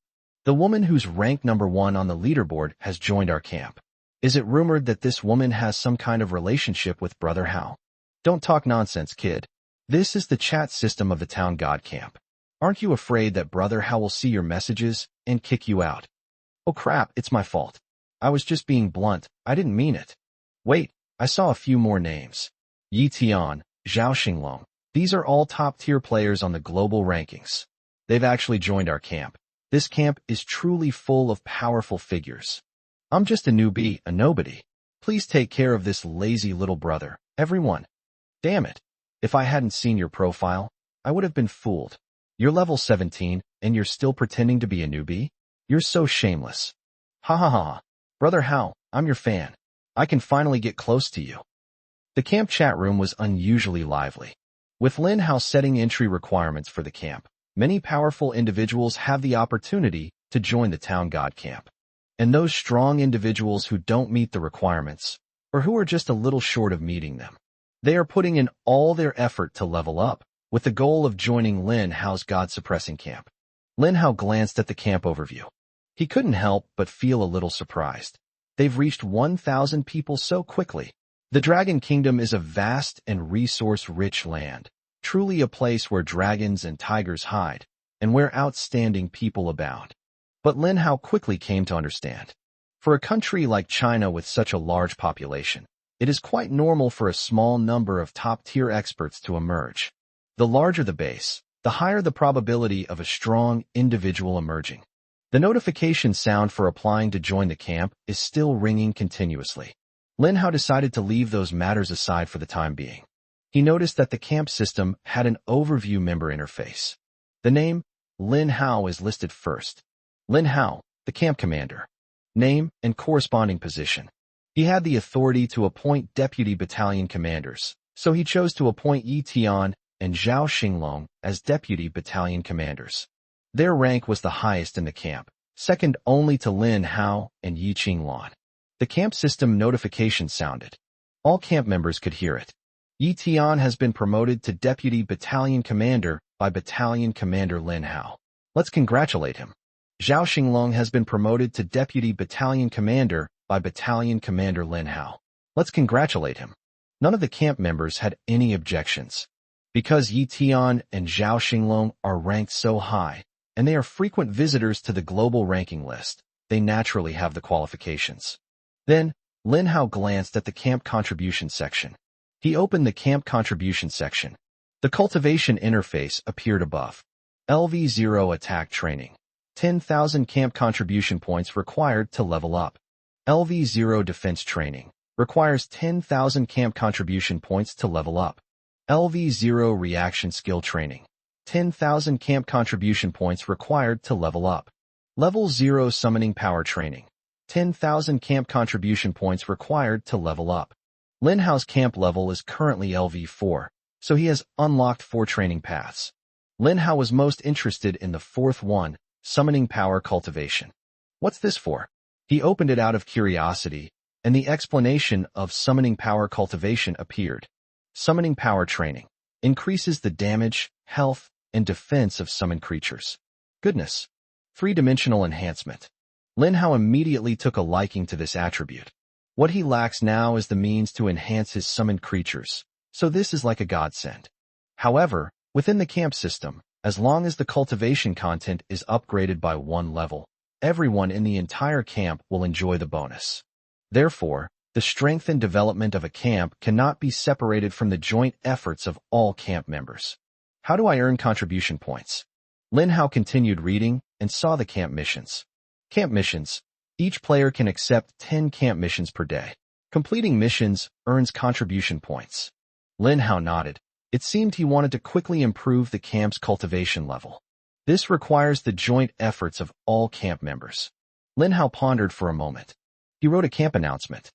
The woman who's ranked number 1 on the leaderboard has joined our camp. Is it rumored that this woman has some kind of relationship with Brother Hao? Don't talk nonsense, kid. This is the chat system of the town god camp. Aren't you afraid that Brother Hao will see your messages and kick you out? Oh crap, it's my fault. I was just being blunt, I didn't mean it. Wait, I saw a few more names. Yi Tian, Zhao Xinglong. These are all top-tier players on the global rankings. They've actually joined our camp. This camp is truly full of powerful figures. I'm just a newbie, a nobody. Please take care of this lazy little brother, everyone. Damn it. If I hadn't seen your profile, I would have been fooled. You're level 17, and you're still pretending to be a newbie? You're so shameless. Ha ha ha. Brother Hao, I'm your fan. I can finally get close to you. The camp chat room was unusually lively. With Lin Hao setting entry requirements for the camp, many powerful individuals have the opportunity to join the town god camp. And those strong individuals who don't meet the requirements, or who are just a little short of meeting them, they are putting in all their effort to level up, with the goal of joining Lin Hao's god-suppressing camp. Lin Hao glanced at the camp overview. He couldn't help but feel a little surprised. They've reached 1,000 people so quickly. The Dragon Kingdom is a vast and resource-rich land, truly a place where dragons and tigers hide, and where outstanding people abound. But Lin Hao quickly came to understand. For a country like China with such a large population, it is quite normal for a small number of top-tier experts to emerge. The larger the base, the higher the probability of a strong individual emerging. The notification sound for applying to join the camp is still ringing continuously. Lin Hao decided to leave those matters aside for the time being. He noticed that the camp system had an overview member interface. The name, Lin Hao, is listed first. Lin Hao, the camp commander. Name and corresponding position. He had the authority to appoint deputy battalion commanders, so he chose to appoint Yi Tian and Zhao Xinglong as deputy battalion commanders. Their rank was the highest in the camp, second only to Lin Hao and Yi Qinglan. The camp system notification sounded. All camp members could hear it. Yi Tian has been promoted to deputy battalion commander by battalion commander Lin Hao. Let's congratulate him. Zhao Xinglong has been promoted to deputy battalion commander by battalion commander Lin Hao. Let's congratulate him. None of the camp members had any objections. Because Yi Tian and Zhao Xinglong are ranked so high, and they are frequent visitors to the global ranking list, they naturally have the qualifications. Then, Lin Hao glanced at the camp contribution section. He opened the camp contribution section. The cultivation interface appeared above. LV0 attack training. 10,000 camp contribution points required to level up. LV0 defense training. Requires 10,000 camp contribution points to level up. LV0 reaction skill training. 10,000 camp contribution points required to level up. Level 0 summoning power training. 10,000 camp contribution points required to level up. Lin Hao's camp level is currently LV4, so he has unlocked 4 training paths. Lin Hao was most interested in the 4th one, summoning power cultivation. What's this for? He opened it out of curiosity, and the explanation of summoning power cultivation appeared. Summoning power training increases the damage, health, and defense of summoned creatures. Goodness. 3-dimensional enhancement. Lin Hao immediately took a liking to this attribute. What he lacks now is the means to enhance his summoned creatures, so this is like a godsend. However, within the camp system, as long as the cultivation content is upgraded by 1 level, everyone in the entire camp will enjoy the bonus. Therefore, the strength and development of a camp cannot be separated from the joint efforts of all camp members. How do I earn contribution points? Lin Hao continued reading and saw the camp missions. Camp missions. Each player can accept 10 camp missions per day. Completing missions earns contribution points. Lin Hao nodded. It seemed he wanted to quickly improve the camp's cultivation level. This requires the joint efforts of all camp members. Lin Hao pondered for a moment. He wrote a camp announcement.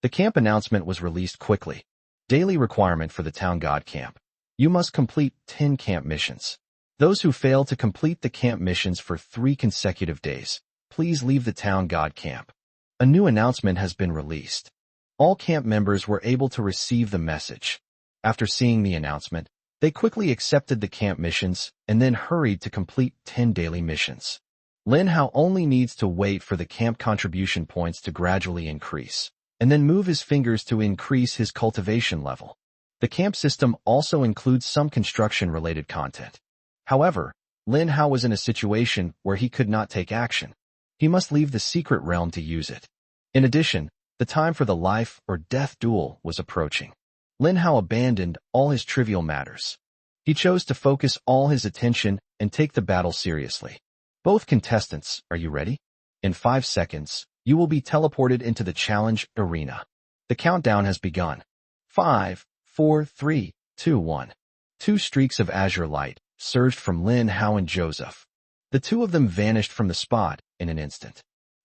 The camp announcement was released quickly. Daily requirement for the town god camp. You must complete 10 camp missions. Those who fail to complete the camp missions for 3 consecutive days, please leave the town god camp. A new announcement has been released. All camp members were able to receive the message. After seeing the announcement, they quickly accepted the camp missions and then hurried to complete 10 daily missions. Lin Hao only needs to wait for the camp contribution points to gradually increase, and then move his fingers to increase his cultivation level. The camp system also includes some construction-related content. However, Lin Hao was in a situation where he could not take action. He must leave the secret realm to use it. In addition, the time for the life or death duel was approaching. Lin Hao abandoned all his trivial matters. He chose to focus all his attention and take the battle seriously. Both contestants, are you ready? In 5 seconds, you will be teleported into the challenge arena. The countdown has begun. 5, 4, 3, 2, 1. 2 streaks of azure light surged from Lin Hao and Joseph. The 2 of them vanished from the spot in an instant.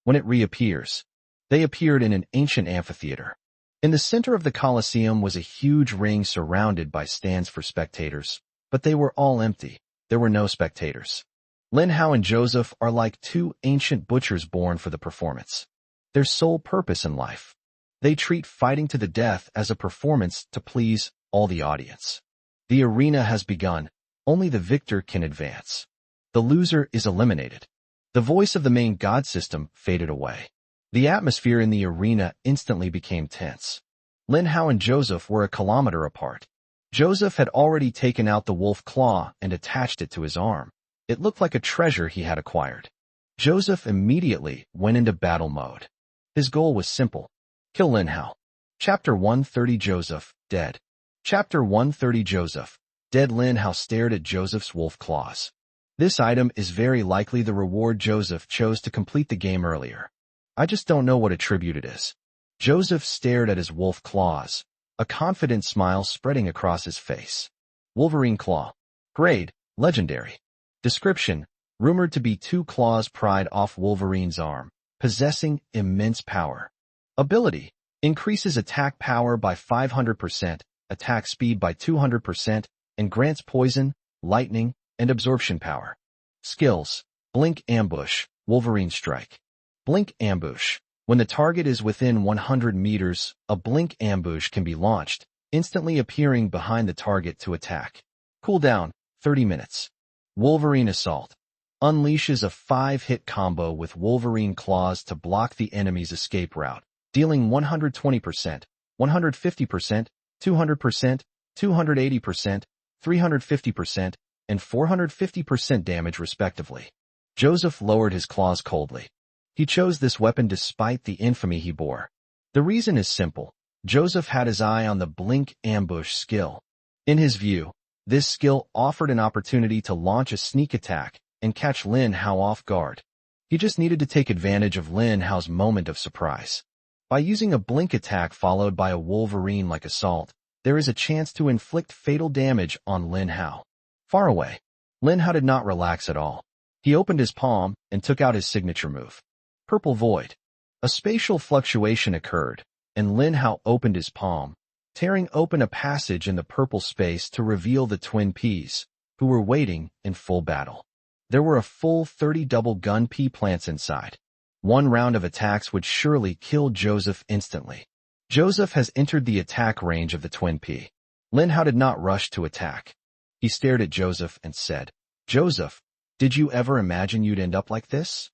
When it reappears, they appeared in an ancient amphitheater. In the center of the Colosseum was a huge ring surrounded by stands for spectators, but they were all empty. There were no spectators. Lin Hao and Joseph are like 2 ancient butchers born for the performance. Their sole purpose in life. They treat fighting to the death as a performance to please all the audience. The arena has begun. Only the victor can advance. The loser is eliminated. The voice of the main god system faded away. The atmosphere in the arena instantly became tense. Lin Hao and Joseph were a kilometer apart. Joseph had already taken out the wolf claw and attached it to his arm. It looked like a treasure he had acquired. Joseph immediately went into battle mode. His goal was simple. Kill Lin Hao. Chapter 130 Joseph, dead. Chapter 130 Joseph, dead. Lin Hao stared at Joseph's wolf claws. This item is very likely the reward Joseph chose to complete the game earlier. I just don't know what attribute it is. Joseph stared at his wolf claws, a confident smile spreading across his face. Wolverine claw. Grade, legendary. Description, rumored to be 2 claws pried off Wolverine's arm, possessing immense power. Ability, increases attack power by 500%, attack speed by 200%, and grants poison, lightning, and absorption power. Skills, blink ambush, Wolverine strike. Blink ambush. When the target is within 100 meters, a blink ambush can be launched, instantly appearing behind the target to attack. Cooldown, 30 minutes. Wolverine assault. Unleashes a 5-hit combo with Wolverine claws to block the enemy's escape route, dealing 120%, 150%, 200%, 280%, 350%, and 450% damage respectively. Joseph lowered his claws coldly. He chose this weapon despite the infamy he bore. The reason is simple. Joseph had his eye on the blink ambush skill. In his view, this skill offered an opportunity to launch a sneak attack and catch Lin Hao off guard. He just needed to take advantage of Lin Hao's moment of surprise. By using a blink attack followed by a Wolverine-like assault, there is a chance to inflict fatal damage on Lin Hao. Far away, Lin Hao did not relax at all. He opened his palm and took out his signature move. Purple Void. A spatial fluctuation occurred, and Lin Hao opened his palm, tearing open a passage in the purple space to reveal the twin Ps, who were waiting in full battle. There were a full 30 double-gun P plants inside. One round of attacks would surely kill Joseph instantly. Joseph has entered the attack range of the twin P. Lin Hao did not rush to attack. He stared at Joseph and said, "Joseph, did you ever imagine you'd end up like this?"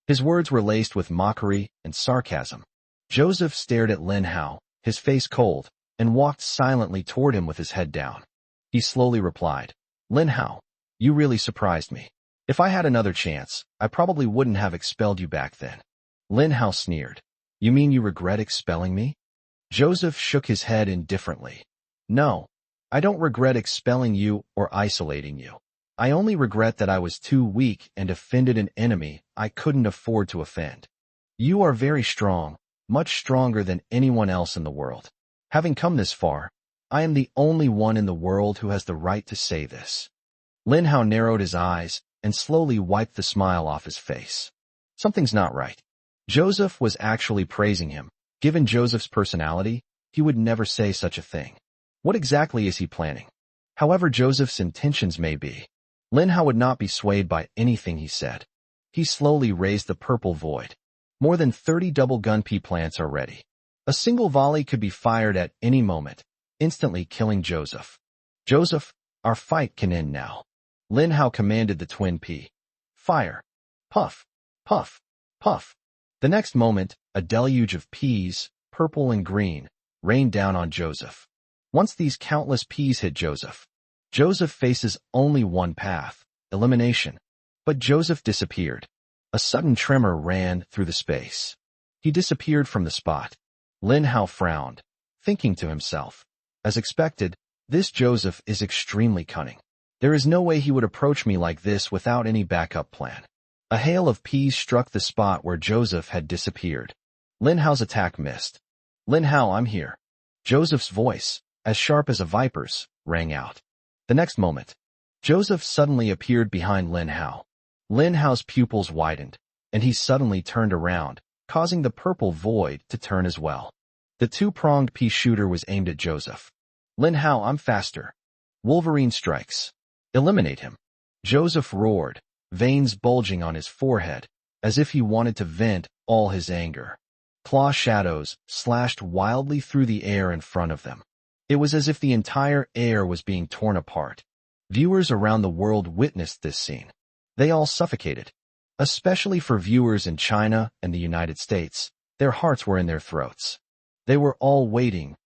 His words were laced with mockery and sarcasm. Joseph stared at Lin Hao, his face cold, and walked silently toward him with his head down. He slowly replied, "Lin Hao, you really surprised me. If I had another chance, I probably wouldn't have expelled you back then." Lin Hao sneered. "You mean you regret expelling me?" Joseph shook his head indifferently. "No, I don't regret expelling you or isolating you. I only regret that I was too weak and offended an enemy I couldn't afford to offend. You are very strong, much stronger than anyone else in the world. Having come this far, I am the only one in the world who has the right to say this." Lin Hao narrowed his eyes and slowly wiped the smile off his face. Something's not right. Joseph was actually praising him. Given Joseph's personality, he would never say such a thing. What exactly is he planning? However Joseph's intentions may be, Lin Hao would not be swayed by anything he said. He slowly raised the purple void. More than 30 double-gun P plants are ready. A single volley could be fired at any moment, instantly killing Joseph. "Joseph, our fight can end now." Lin Hao commanded the twin P. "Fire!" Puff, puff, puff. The next moment, a deluge of Ps, purple and green, rained down on Joseph. Once these countless Ps hit Joseph, Joseph faces only one path, elimination. But Joseph disappeared. A sudden tremor ran through the space. He disappeared from the spot. Lin Hao frowned, thinking to himself, "As expected, this Joseph is extremely cunning. There is no way he would approach me like this without any backup plan." A hail of Ps struck the spot where Joseph had disappeared. Lin Hao's attack missed. "Lin Hao, I'm here." Joseph's voice, as sharp as a viper's, rang out. The next moment, Joseph suddenly appeared behind Lin Hao. Lin Hao's pupils widened, and he suddenly turned around, causing the purple void to turn as well. The two-pronged pea shooter was aimed at Joseph. "Lin Hao, I'm faster." Wolverine strikes. "Eliminate him." Joseph roared, veins bulging on his forehead, as if he wanted to vent all his anger. Claw shadows slashed wildly through the air in front of them. It was as if the entire air was being torn apart. Viewers around the world witnessed this scene. They all suffocated. Especially for viewers in China and the United States, their hearts were in their throats. They were all waiting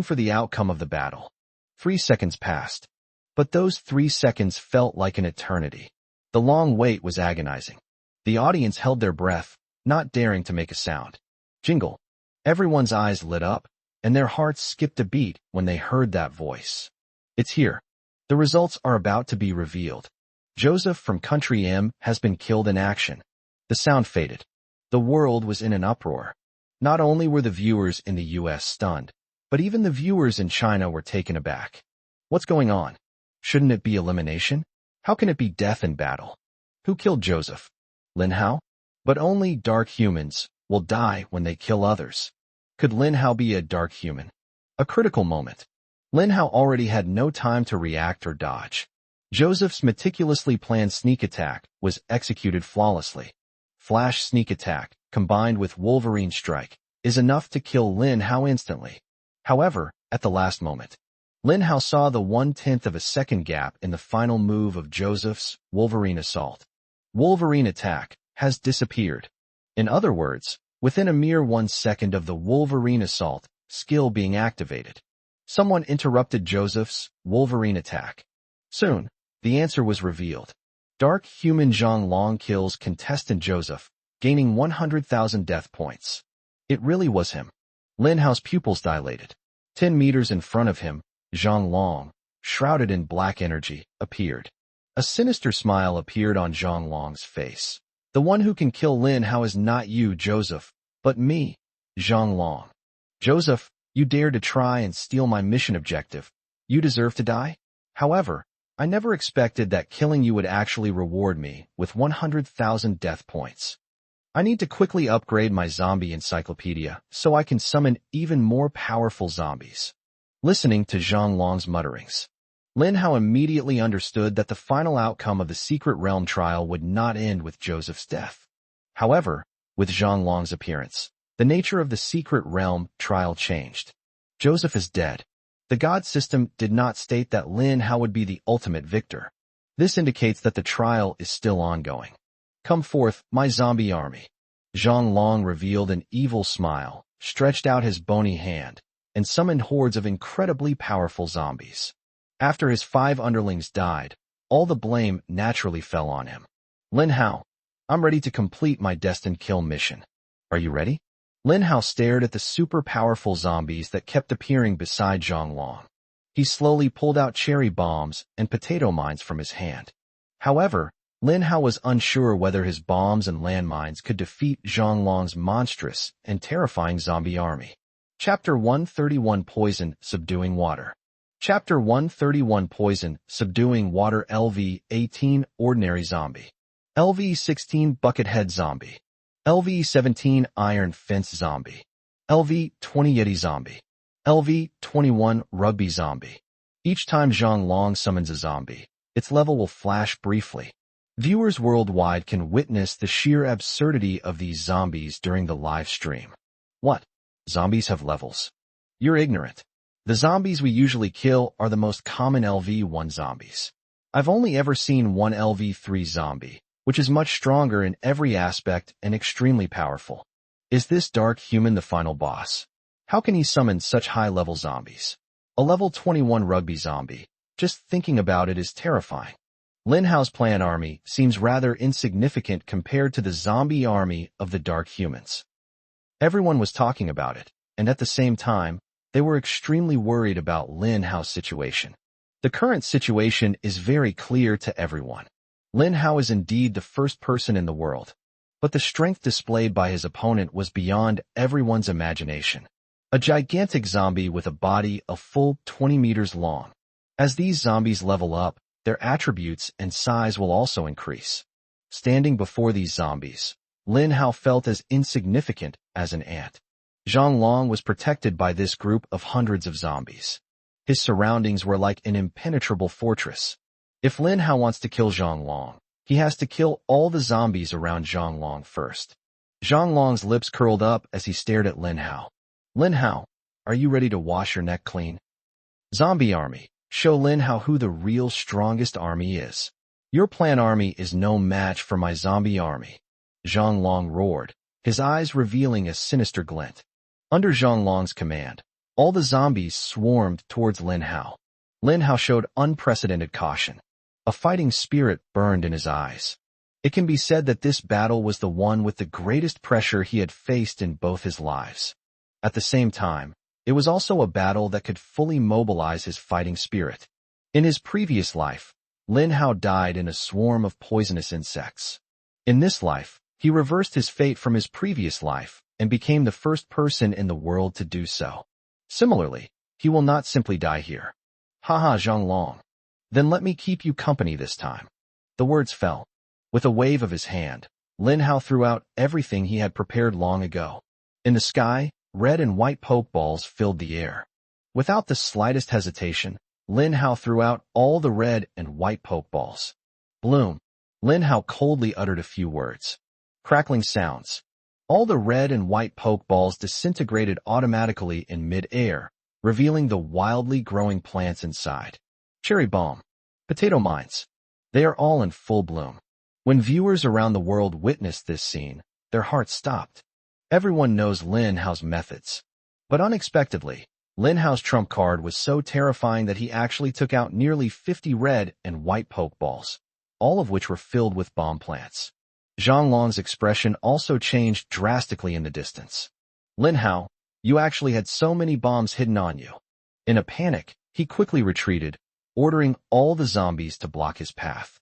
for the outcome of the battle. 3 seconds passed. But those 3 seconds felt like an eternity. The long wait was agonizing. The audience held their breath, not daring to make a sound. Jingle. Everyone's eyes lit up, and their hearts skipped a beat when they heard that voice. It's here. The results are about to be revealed. Joseph from Country M has been killed in action. The sound faded. The world was in an uproar. Not only were the viewers in the US stunned, but even the viewers in China were taken aback. What's going on? Shouldn't it be elimination? How can it be death in battle? Who killed Joseph? Lin Hao? But only dark humans will die when they kill others. Could Lin Hao be a dark human? A critical moment. Lin Hao already had no time to react or dodge. Joseph's meticulously planned sneak attack was executed flawlessly. Flash sneak attack, combined with Wolverine strike, is enough to kill Lin Hao instantly. However, at the last moment, Lin Hao saw the 1/10 of a second gap in the final move of Joseph's Wolverine assault. Wolverine attack has disappeared. In other words, within a mere 1 second of the Wolverine assault skill being activated, someone interrupted Joseph's Wolverine attack. Soon, the answer was revealed. Dark human Zhang Long kills contestant Joseph, gaining 100,000 death points. It really was him. Lin Hao's pupils dilated. 10 meters in front of him, Zhang Long, shrouded in black energy, appeared. A sinister smile appeared on Zhang Long's face. "The one who can kill Lin Hao is not you, Joseph, but me, Zhang Long. Joseph, you dared to try and steal my mission objective. You deserve to die. However, I never expected that killing you would actually reward me with 100,000 death points. I need to quickly upgrade my zombie encyclopedia so I can summon even more powerful zombies." Listening to Zhang Long's mutterings, Lin Hao immediately understood that the final outcome of the Secret Realm trial would not end with Joseph's death. However, with Zhang Long's appearance, the nature of the Secret Realm trial changed. Joseph is dead. The God system did not state that Lin Hao would be the ultimate victor. This indicates that the trial is still ongoing. Come forth, my zombie army. Zhang Long revealed an evil smile, stretched out his bony hand, and summoned hordes of incredibly powerful zombies. After his 5 underlings died, all the blame naturally fell on him. Lin Hao, I'm ready to complete my destined kill mission. Are you ready? Lin Hao stared at the super powerful zombies that kept appearing beside Zhang Long. He slowly pulled out cherry bombs and potato mines from his hand. However, Lin Hao was unsure whether his bombs and landmines could defeat Zhang Long's monstrous and terrifying zombie army. Chapter 131 Poison, Subduing Water. Chapter 131 Poison, Subduing Water. LV 18 Ordinary Zombie. LV 16 Buckethead Zombie. LV 17 Iron Fence Zombie. LV 20 Yeti Zombie. LV 21 Rugby Zombie. Each time Zhang Long summons a zombie, its level will flash briefly. Viewers worldwide can witness the sheer absurdity of these zombies during the live stream. What? Zombies have levels? You're ignorant. The zombies we usually kill are the most common LV1 zombies. I've only ever seen one LV3 zombie, which is much stronger in every aspect and extremely powerful. Is this dark human the final boss? How can he summon such high-level zombies? A level 21 rugby zombie. Just thinking about it is terrifying. Lin Hao's clan army seems rather insignificant compared to the zombie army of the dark humans. Everyone was talking about it, and at the same time, they were extremely worried about Lin Hao's situation. The current situation is very clear to everyone. Lin Hao is indeed the first person in the world, but the strength displayed by his opponent was beyond everyone's imagination. A gigantic zombie with a body a full 20 meters long. As these zombies level up, their attributes and size will also increase. Standing before these zombies, Lin Hao felt as insignificant as an ant. Zhang Long was protected by this group of hundreds of zombies. His surroundings were like an impenetrable fortress. If Lin Hao wants to kill Zhang Long, he has to kill all the zombies around Zhang Long first. Zhang Long's lips curled up as he stared at Lin Hao. Lin Hao, are you ready to wash your neck clean? Zombie army, show Lin Hao who the real strongest army is. Your clan army is no match for my zombie army. Zhang Long roared, his eyes revealing a sinister glint. Under Zhang Long's command, all the zombies swarmed towards Lin Hao. Lin Hao showed unprecedented caution. A fighting spirit burned in his eyes. It can be said that this battle was the one with the greatest pressure he had faced in both his lives. At the same time, it was also a battle that could fully mobilize his fighting spirit. In his previous life, Lin Hao died in a swarm of poisonous insects. In this life, he reversed his fate from his previous life and became the first person in the world to do so. Similarly, he will not simply die here. Haha, Zhang Long. Then let me keep you company this time. The words fell. With a wave of his hand, Lin Hao threw out everything he had prepared long ago. In the sky, red and white pokeballs filled the air. Without the slightest hesitation, Lin Hao threw out all the red and white pokeballs. Bloom. Lin Hao coldly uttered a few words. Crackling sounds. All the red and white pokeballs disintegrated automatically in mid-air, revealing the wildly growing plants inside. Cherry bomb. Potato mines. They are all in full bloom. When viewers around the world witnessed this scene, their hearts stopped. Everyone knows Lin Hao's methods. But unexpectedly, Lin Hao's trump card was so terrifying that he actually took out nearly 50 red and white pokeballs, all of which were filled with bomb plants. Zhang Long's expression also changed drastically in the distance. Lin Hao, you actually had so many bombs hidden on you. In a panic, he quickly retreated, ordering all the zombies to block his path.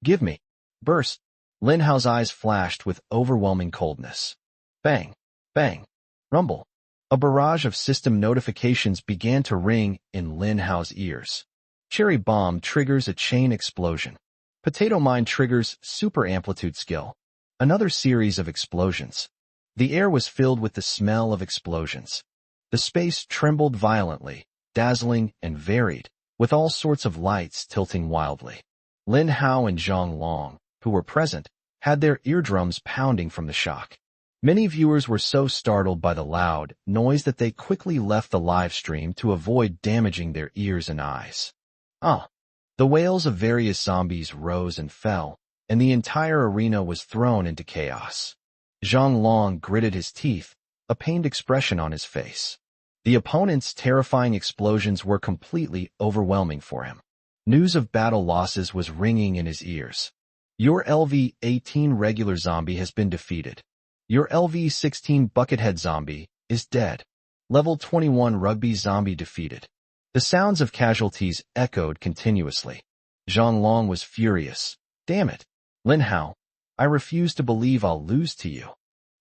Give me. Burst. Lin Hao's eyes flashed with overwhelming coldness. Bang. Bang. Rumble. A barrage of system notifications began to ring in Lin Hao's ears. Cherry bomb triggers a chain explosion. Potato mine triggers super amplitude skill. Another series of explosions. The air was filled with the smell of explosions. The space trembled violently, dazzling and varied, with all sorts of lights tilting wildly. Lin Hao and Zhang Long, who were present, had their eardrums pounding from the shock. Many viewers were so startled by the loud noise that they quickly left the live stream to avoid damaging their ears and eyes. The wails of various zombies rose and fell, and the entire arena was thrown into chaos. Zhang Long gritted his teeth, a pained expression on his face. The opponent's terrifying explosions were completely overwhelming for him. News of battle losses was ringing in his ears. Your LV-18 regular zombie has been defeated. Your LV-16 buckethead zombie is dead. Level 21 rugby zombie defeated. The sounds of casualties echoed continuously. Zhang Long was furious. Damn it, Lin Hao, I refuse to believe I'll lose to you.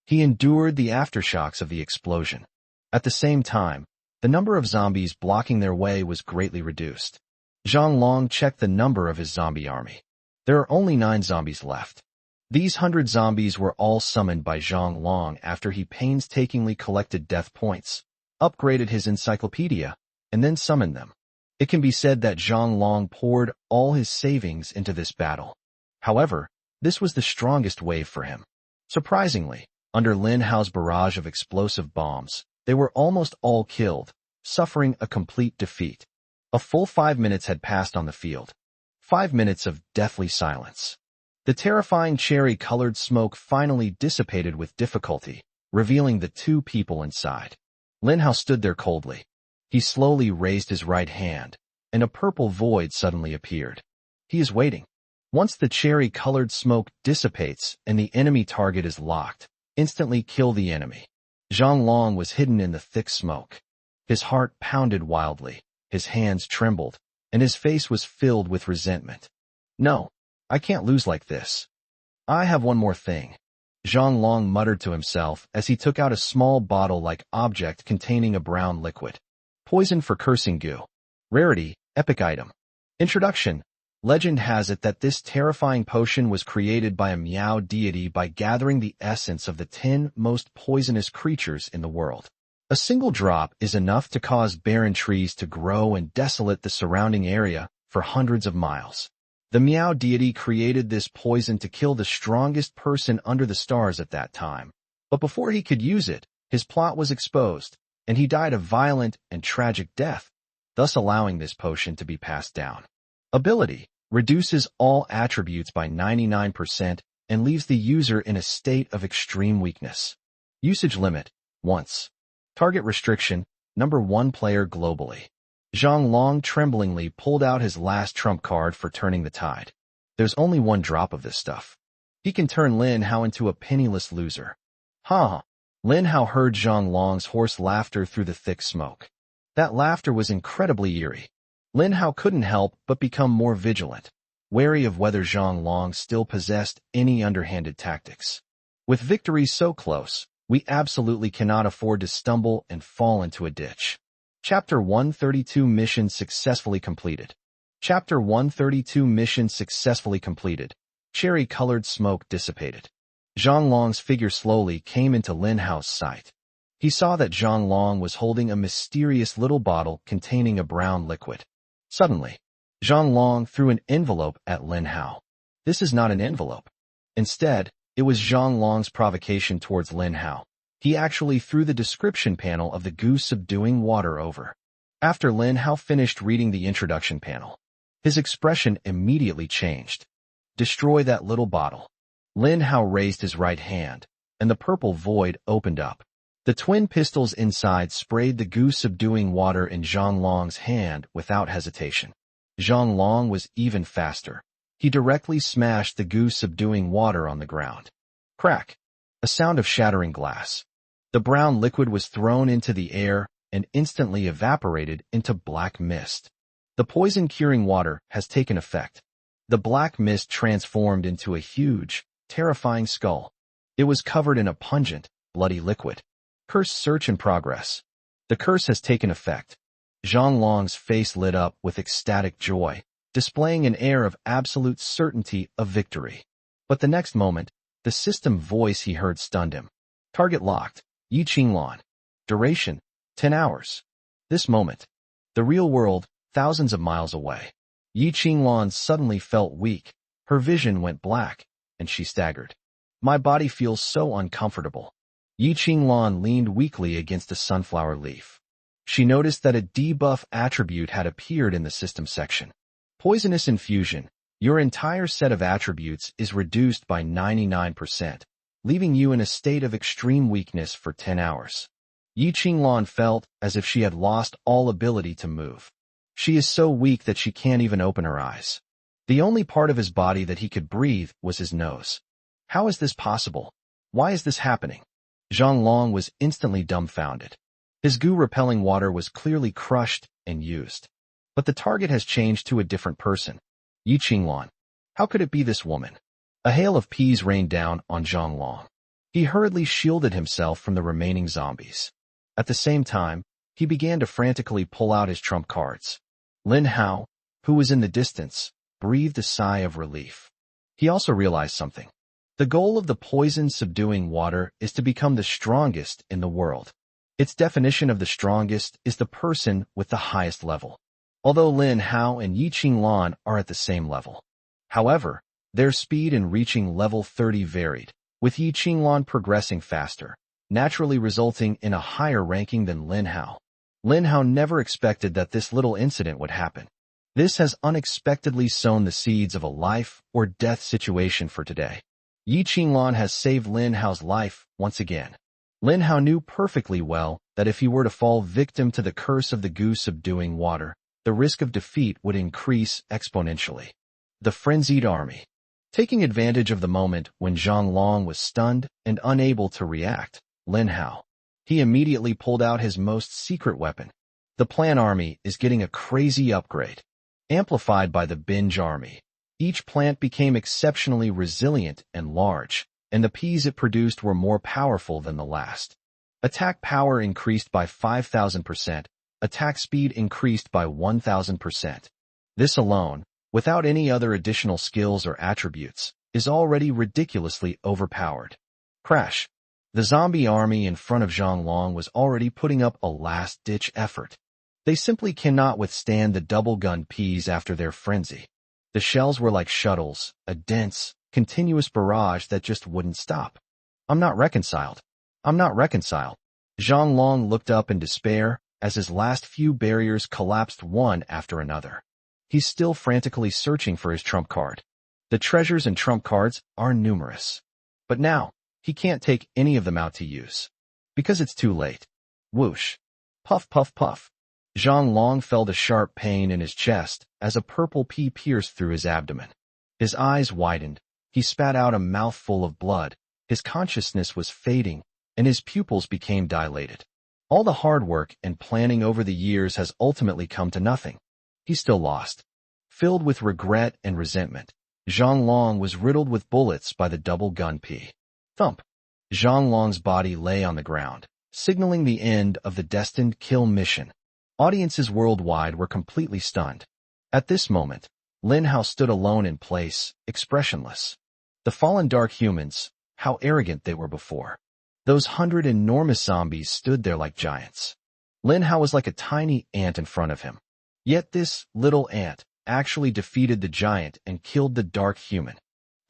He endured the aftershocks of the explosion. At the same time, the number of zombies blocking their way was greatly reduced. Zhang Long checked the number of his zombie army. There are only 9 zombies left. These 100 zombies were all summoned by Zhang Long after he painstakingly collected death points, upgraded his encyclopedia, and then summoned them. It can be said that Zhang Long poured all his savings into this battle. However, this was the strongest wave for him. Surprisingly, under Lin Hao's barrage of explosive bombs, they were almost all killed, suffering a complete defeat. A full 5 minutes had passed on the field. 5 minutes of deathly silence. The terrifying cherry-colored smoke finally dissipated with difficulty, revealing the 2 people inside. Lin Hao stood there coldly. He slowly raised his right hand, and a purple void suddenly appeared. He is waiting. Once the cherry-colored smoke dissipates and the enemy target is locked, instantly kill the enemy. Zhang Long was hidden in the thick smoke. His heart pounded wildly, his hands trembled, and his face was filled with resentment. No, I can't lose like this. I have one more thing. Zhang Long muttered to himself as he took out a small bottle-like object containing a brown liquid. Poison for cursing goo. Rarity, epic item. Introduction. Legend has it that this terrifying potion was created by a Miao deity by gathering the essence of the 10 most poisonous creatures in the world. A single drop is enough to cause barren trees to grow and desolate the surrounding area for hundreds of miles. The Miao deity created this poison to kill the strongest person under the stars at that time. But before he could use it, his plot was exposed, and he died a violent and tragic death, thus allowing this potion to be passed down. Ability reduces all attributes by 99% and leaves the user in a state of extreme weakness. Usage limit, once. Target restriction, number 1 player globally. Zhang Long tremblingly pulled out his last trump card for turning the tide. There's only 1 drop of this stuff. He can turn Lin Hao into a penniless loser. Ha! Lin Hao heard Zhang Long's hoarse laughter through the thick smoke. That laughter was incredibly eerie. Lin Hao couldn't help but become more vigilant, wary of whether Zhang Long still possessed any underhanded tactics. With victory so close, we absolutely cannot afford to stumble and fall into a ditch. Chapter 132 Mission successfully completed. Chapter 132 Mission successfully completed. Cherry-colored smoke dissipated. Zhang Long's figure slowly came into Lin Hao's sight. He saw that Zhang Long was holding a mysterious little bottle containing a brown liquid. Suddenly, Zhang Long threw an envelope at Lin Hao. This is not an envelope. Instead, it was Zhang Long's provocation towards Lin Hao. He actually threw the description panel of the goo subduing water over. After Lin Hao finished reading the introduction panel, his expression immediately changed. Destroy that little bottle. Lin Hao raised his right hand, and the purple void opened up. The twin pistols inside sprayed the goo subduing water in Zhang Long's hand without hesitation. Zhang Long was even faster. He directly smashed the goo subduing water on the ground. Crack! A sound of shattering glass. The brown liquid was thrown into the air and instantly evaporated into black mist. The poison-curing water has taken effect. The black mist transformed into a huge, terrifying skull. It was covered in a pungent, bloody liquid. Curse search in progress. The curse has taken effect. Zhang Long's face lit up with ecstatic joy, displaying an air of absolute certainty of victory. But the next moment, the system voice he heard stunned him. Target locked. Yi Qinglan. Duration, 10 hours. This moment, The real world, thousands of miles away. Yi Qinglan suddenly felt weak. Her vision went black, and she staggered. My body feels so uncomfortable. Yi Qinglan leaned weakly against a sunflower leaf. She noticed that a debuff attribute had appeared in the system section. Poisonous infusion. Your entire set of attributes is reduced by 99%, leaving you in a state of extreme weakness for 10 hours. Yi Qinglan felt as if she had lost all ability to move. She is so weak that she can't even open her eyes. The only part of his body that he could breathe was his nose. How is this possible? Why is this happening? Zhang Long was instantly dumbfounded. His goo-repelling water was clearly crushed and used. But the target has changed to a different person. Yi Qinglan. How could it be this woman? A hail of peas rained down on Zhang Long. He hurriedly shielded himself from the remaining zombies. At the same time, he began to frantically pull out his trump cards. Lin Hao, who was in the distance, breathed a sigh of relief. He also realized something. The goal of the poison-subduing water is to become the strongest in the world. Its definition of the strongest is the person with the highest level. Although Lin Hao and Yi Qinglan are at the same level. However, their speed in reaching level 30 varied, with Yi Qinglan progressing faster, naturally resulting in a higher ranking than Lin Hao. Lin Hao never expected that this little incident would happen. This has unexpectedly sown the seeds of a life or death situation for today. Yi Qinglan has saved Lin Hao's life once again. Lin Hao knew perfectly well that if he were to fall victim to the curse of the goo-subduing water, the risk of defeat would increase exponentially. The frenzied army. Taking advantage of the moment when Zhang Long was stunned and unable to react, Lin Hao. He immediately pulled out his most secret weapon. The Plan Army is getting a crazy upgrade. Amplified by the Binge Army. Each plant became exceptionally resilient and large, and the peas it produced were more powerful than the last. Attack power increased by 5,000%, attack speed increased by 1,000%. This alone, without any other additional skills or attributes, is already ridiculously overpowered. Crash. The zombie army in front of Zhang Long was already putting up a last-ditch effort. They simply cannot withstand the double-gun peas after their frenzy. The shells were like shuttles, a dense, continuous barrage that just wouldn't stop. I'm not reconciled. I'm not reconciled. Zhang Long looked up in despair as his last few barriers collapsed one after another. He's still frantically searching for his trump card. The treasures and trump cards are numerous. But now, he can't take any of them out to use. Because it's too late. Whoosh. Puff, puff, puff. Zhang Long felt a sharp pain in his chest as a purple pea pierced through his abdomen. His eyes widened. He spat out a mouthful of blood. His consciousness was fading, and his pupils became dilated. All the hard work and planning over the years has ultimately come to nothing. He's still lost. Filled with regret and resentment, Zhang Long was riddled with bullets by the double-gun pea. Thump. Zhang Long's body lay on the ground, signaling the end of the destined kill mission. Audiences worldwide were completely stunned. At this moment, Lin Hao stood alone in place, expressionless. The fallen dark humans, how arrogant they were before. Those 100 enormous zombies stood there like giants. Lin Hao was like a tiny ant in front of him. Yet this little ant actually defeated the giant and killed the dark human.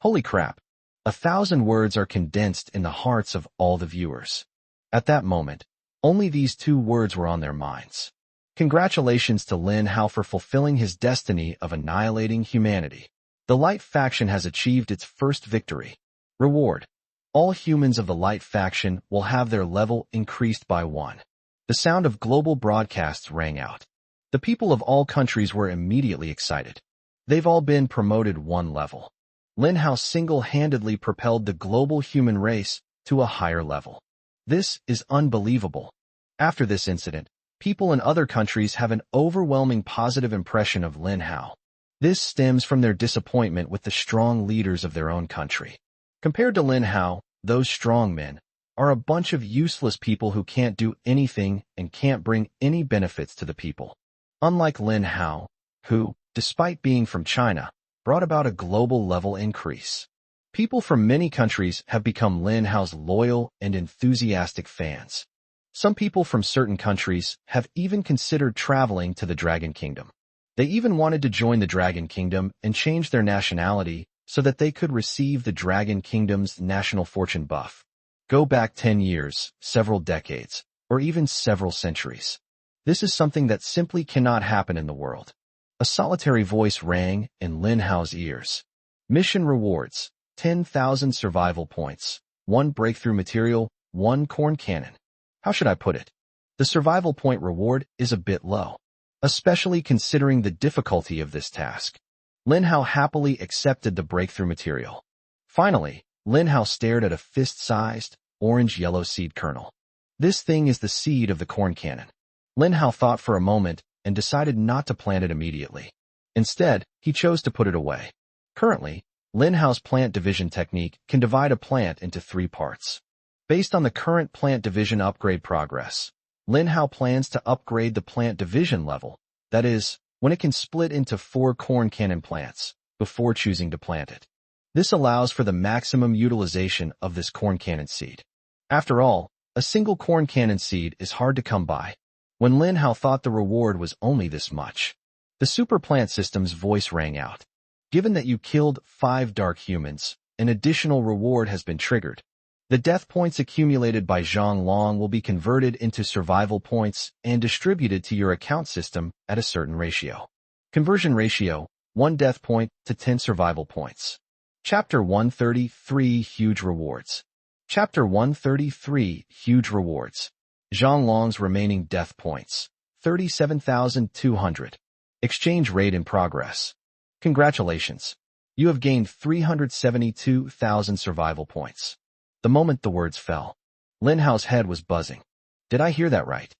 Holy crap. 1,000 words are condensed in the hearts of all the viewers. At that moment, only these 2 words were on their minds. Congratulations to Lin Hao for fulfilling his destiny of annihilating humanity. The Light faction has achieved its first victory. Reward. All humans of the Light faction will have their level increased by 1. The sound of global broadcasts rang out. The people of all countries were immediately excited. They've all been promoted 1 level. Lin Hao single-handedly propelled the global human race to a higher level. This is unbelievable. After this incident, people in other countries have an overwhelming positive impression of Lin Hao. This stems from their disappointment with the strong leaders of their own country. Compared to Lin Hao, those strong men are a bunch of useless people who can't do anything and can't bring any benefits to the people. Unlike Lin Hao, who, despite being from China, brought about a global level increase. People from many countries have become Lin Hao's loyal and enthusiastic fans. Some people from certain countries have even considered traveling to the Dragon Kingdom. They even wanted to join the Dragon Kingdom and change their nationality so that they could receive the Dragon Kingdom's national fortune buff. Go back 10 years, several decades, or even several centuries. This is something that simply cannot happen in the world. A solitary voice rang in Lin Hao's ears. Mission rewards, 10,000 survival points, 1 breakthrough material, 1 corn cannon. How should I put it? The survival point reward is a bit low, especially considering the difficulty of this task. Lin Hao happily accepted the breakthrough material. Finally, Lin Hao stared at a fist-sized, orange-yellow seed kernel. This thing is the seed of the corn cannon. Lin Hao thought for a moment and decided not to plant it immediately. Instead, he chose to put it away. Currently, Lin Hao's plant division technique can divide a plant into 3 parts. Based on the current plant division upgrade progress, Lin Hao plans to upgrade the plant division level, that is, when it can split into 4 corn cannon plants, before choosing to plant it. This allows for the maximum utilization of this corn cannon seed. After all, a single corn cannon seed is hard to come by. When Lin Hao thought the reward was only this much, the super plant system's voice rang out. Given that you killed 5 dark humans, an additional reward has been triggered. The death points accumulated by Zhang Long will be converted into survival points and distributed to your account system at a certain ratio. Conversion ratio, 1 death point to 10 survival points. Chapter 133 Huge Rewards. Chapter 133 Huge Rewards. Zhang Long's remaining death points, 37,200. Exchange rate in progress. Congratulations. You have gained 372,000 survival points. The moment the words fell, Lin Hao's head was buzzing. Did I hear that right?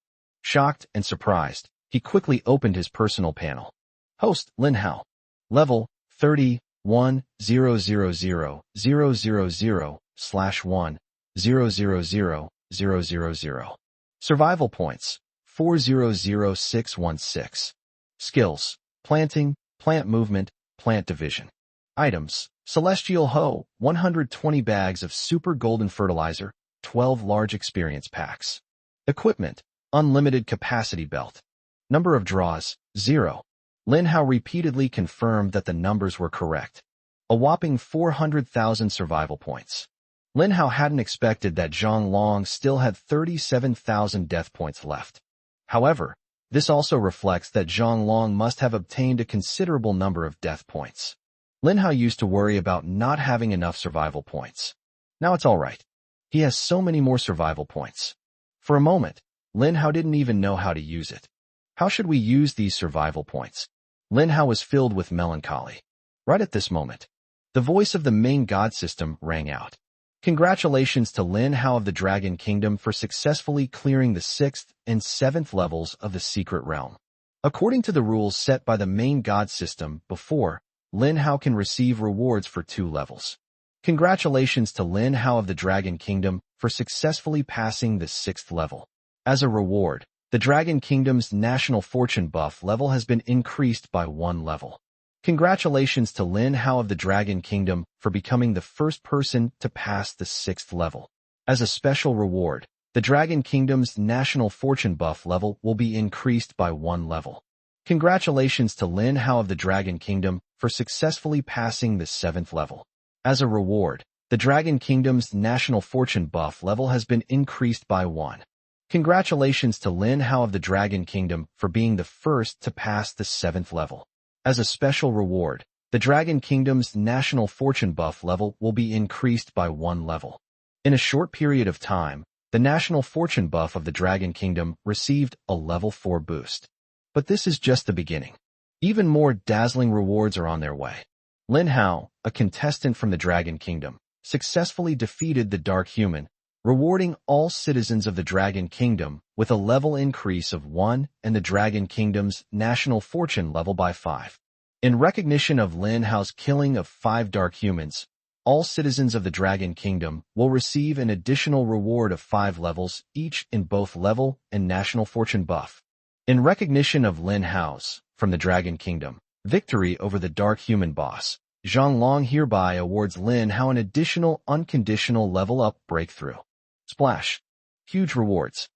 Shocked and surprised, he quickly opened his personal panel. Host, Lin Hao. Level, 31,000,000/1,000,000. Survival points, 400616. Skills, planting, plant movement, plant division. Items, Celestial Hoe, 120 bags of super golden fertilizer, 12 large experience packs. Equipment, unlimited capacity belt. Number of draws, 0. Lin Hao repeatedly confirmed that the numbers were correct. A whopping 400,000 survival points. Lin Hao hadn't expected that Zhang Long still had 37,000 death points left. However, this also reflects that Zhang Long must have obtained a considerable number of death points. Lin Hao used to worry about not having enough survival points. Now it's all right. He has so many more survival points. For a moment, Lin Hao didn't even know how to use it. How should we use these survival points? Lin Hao was filled with melancholy. Right at this moment, the voice of the main god system rang out. Congratulations to Lin Hao of the Dragon Kingdom for successfully clearing the 6th and 7th levels of the Secret Realm. According to the rules set by the main god system before, Lin Hao can receive rewards for 2 levels. Congratulations to Lin Hao of the Dragon Kingdom for successfully passing the 6th level. As a reward, the Dragon Kingdom's national fortune buff level has been increased by 1 level. Congratulations to Lin Hao of the Dragon Kingdom for becoming the first person to pass the 6th level. As a special reward, the Dragon Kingdom's national fortune buff level will be increased by 1 level. Congratulations to Lin Hao of the Dragon Kingdom for successfully passing the 7th level. As a reward, the Dragon Kingdom's national fortune buff level has been increased by 1. Congratulations to Lin Hao of the Dragon Kingdom for being the first to pass the 7th level. As a special reward, the Dragon Kingdom's national fortune buff level will be increased by 1 level. In a short period of time, the national fortune buff of the Dragon Kingdom received a level 4 boost. But this is just the beginning. Even more dazzling rewards are on their way. Lin Hao, a contestant from the Dragon Kingdom, successfully defeated the Dark Human, rewarding all citizens of the Dragon Kingdom with a level increase of 1 and the Dragon Kingdom's national fortune level by 5. In recognition of Lin Hao's killing of 5 Dark Humans, all citizens of the Dragon Kingdom will receive an additional reward of 5 levels each in both level and national fortune buff. In recognition of Lin Hao's, from the Dragon Kingdom, victory over the Dark Human boss, Zhang Long hereby awards Lin Hao an additional unconditional level-up breakthrough. Splash. Huge rewards.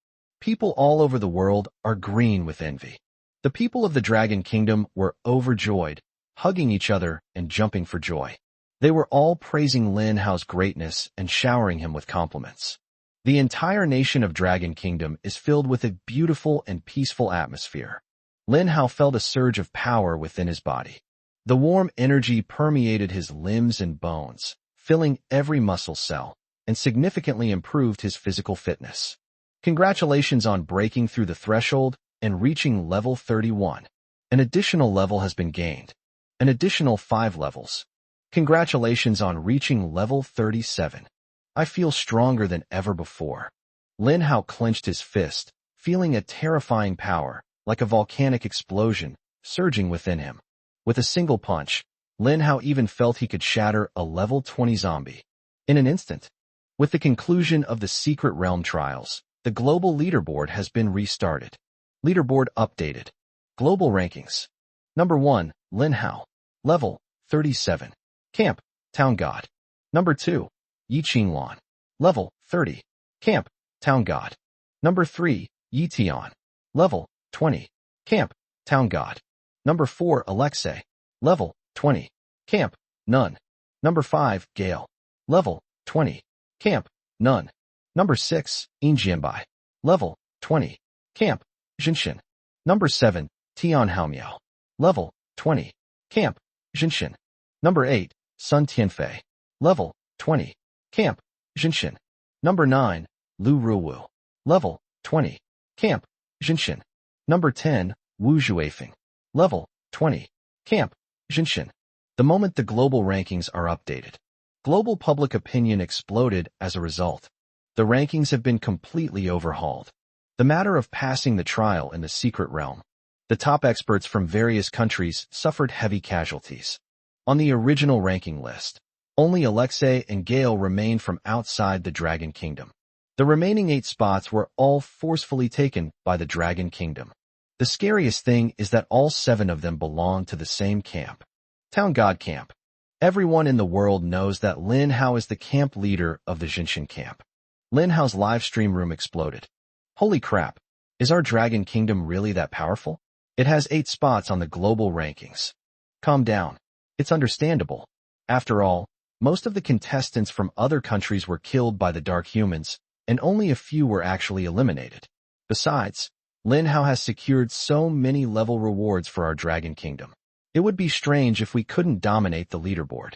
People all over the world are green with envy. The people of the Dragon Kingdom were overjoyed, hugging each other and jumping for joy. They were all praising Lin Hao's greatness and showering him with compliments. The entire nation of Dragon Kingdom is filled with a beautiful and peaceful atmosphere. Lin Hao felt a surge of power within his body. The warm energy permeated his limbs and bones, filling every muscle cell, and significantly improved his physical fitness. Congratulations on breaking through the threshold and reaching level 31. An additional level has been gained. An additional 5 levels. Congratulations on reaching level 37. I feel stronger than ever before. Lin Hao clenched his fist, feeling a terrifying power, like a volcanic explosion, surging within him. With a single punch, Lin Hao even felt he could shatter a level 20 zombie. In an instant. With the conclusion of the Secret Realm trials, the global leaderboard has been restarted. Leaderboard updated. Global rankings. Number 1, Lin Hao. Level 37. Camp, Town God. Number 2, Yi Qinglan. Level 30. Camp, Town God. Number 3, Yi Tian. Level 20. Camp, Town God. Number 4, Alexei. Level 20. Camp, None. Number 5, Gale. Level 20. Camp, None. Number 6, Injianbai. Level 20. Camp, Jinshin. Number 7, Tian Haomiao. Level 20. Camp, Jinshin. Number 8, Sun Tianfei. Level 20. Camp, Jinshin. Number 9, Lu Ruwu. Level 20. Camp, Jinshin. Number 10, Wu Zhuifeng. Level 20. Camp, Jinshin. The moment the global rankings are updated, global public opinion exploded as a result. The rankings have been completely overhauled. The matter of passing the trial in the Secret Realm. The top experts from various countries suffered heavy casualties. On the original ranking list, only Alexei and Gale remained from outside the Dragon Kingdom. The remaining 8 spots were all forcefully taken by the Dragon Kingdom. The scariest thing is that all 7 of them belong to the same camp. Town God Camp. Everyone in the world knows that Lin Hao is the camp leader of the Jinshin camp. Lin Hao's live stream room exploded. Holy crap, is our Dragon Kingdom really that powerful? It has 8 spots on the global rankings. Calm down. It's understandable. After all, most of the contestants from other countries were killed by the Dark Humans, and only a few were actually eliminated. Besides, Lin Hao has secured so many level rewards for our Dragon Kingdom. It would be strange if we couldn't dominate the leaderboard.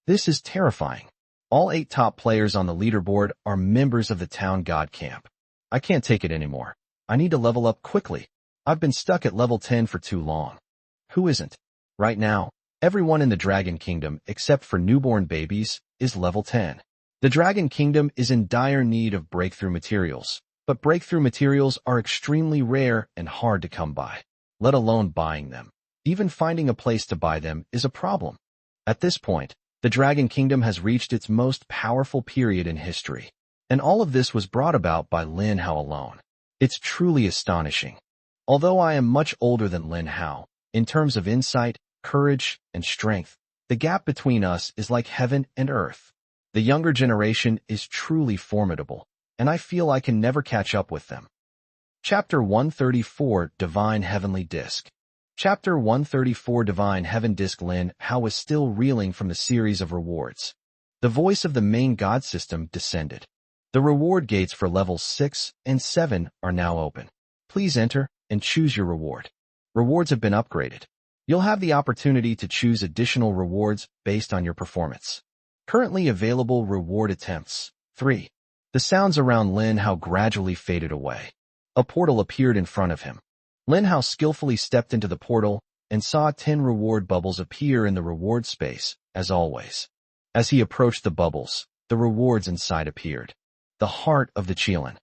This is terrifying. All 8 top players on the leaderboard are members of the Town God Camp. I can't take it anymore. I need to level up quickly. I've been stuck at level 10 for too long. Who isn't? Right now, everyone in the Dragon Kingdom, except for newborn babies, is level 10. The Dragon Kingdom is in dire need of breakthrough materials, but breakthrough materials are extremely rare and hard to come by, let alone buying them. Even finding a place to buy them is a problem. At this point, the Dragon Kingdom has reached its most powerful period in history, and all of this was brought about by Lin Hao alone. It's truly astonishing. Although I am much older than Lin Hao, in terms of insight, courage, and strength, the gap between us is like heaven and earth. The younger generation is truly formidable, and I feel I can never catch up with them. Chapter 134, Divine Heavenly Disc. Chapter 134, Divine Heaven Disc. Lin Hao was still reeling from the series of rewards. The voice of the main god system descended. The reward gates for levels 6 and 7 are now open. Please enter and choose your reward. Rewards have been upgraded. You'll have the opportunity to choose additional rewards based on your performance. Currently available reward attempts. 3. The sounds around Lin Hao gradually faded away. A portal appeared in front of him. Lin Hao skillfully stepped into the portal and saw 10 reward bubbles appear in the reward space, as always. As he approached the bubbles, the rewards inside appeared. The heart of the Qilin.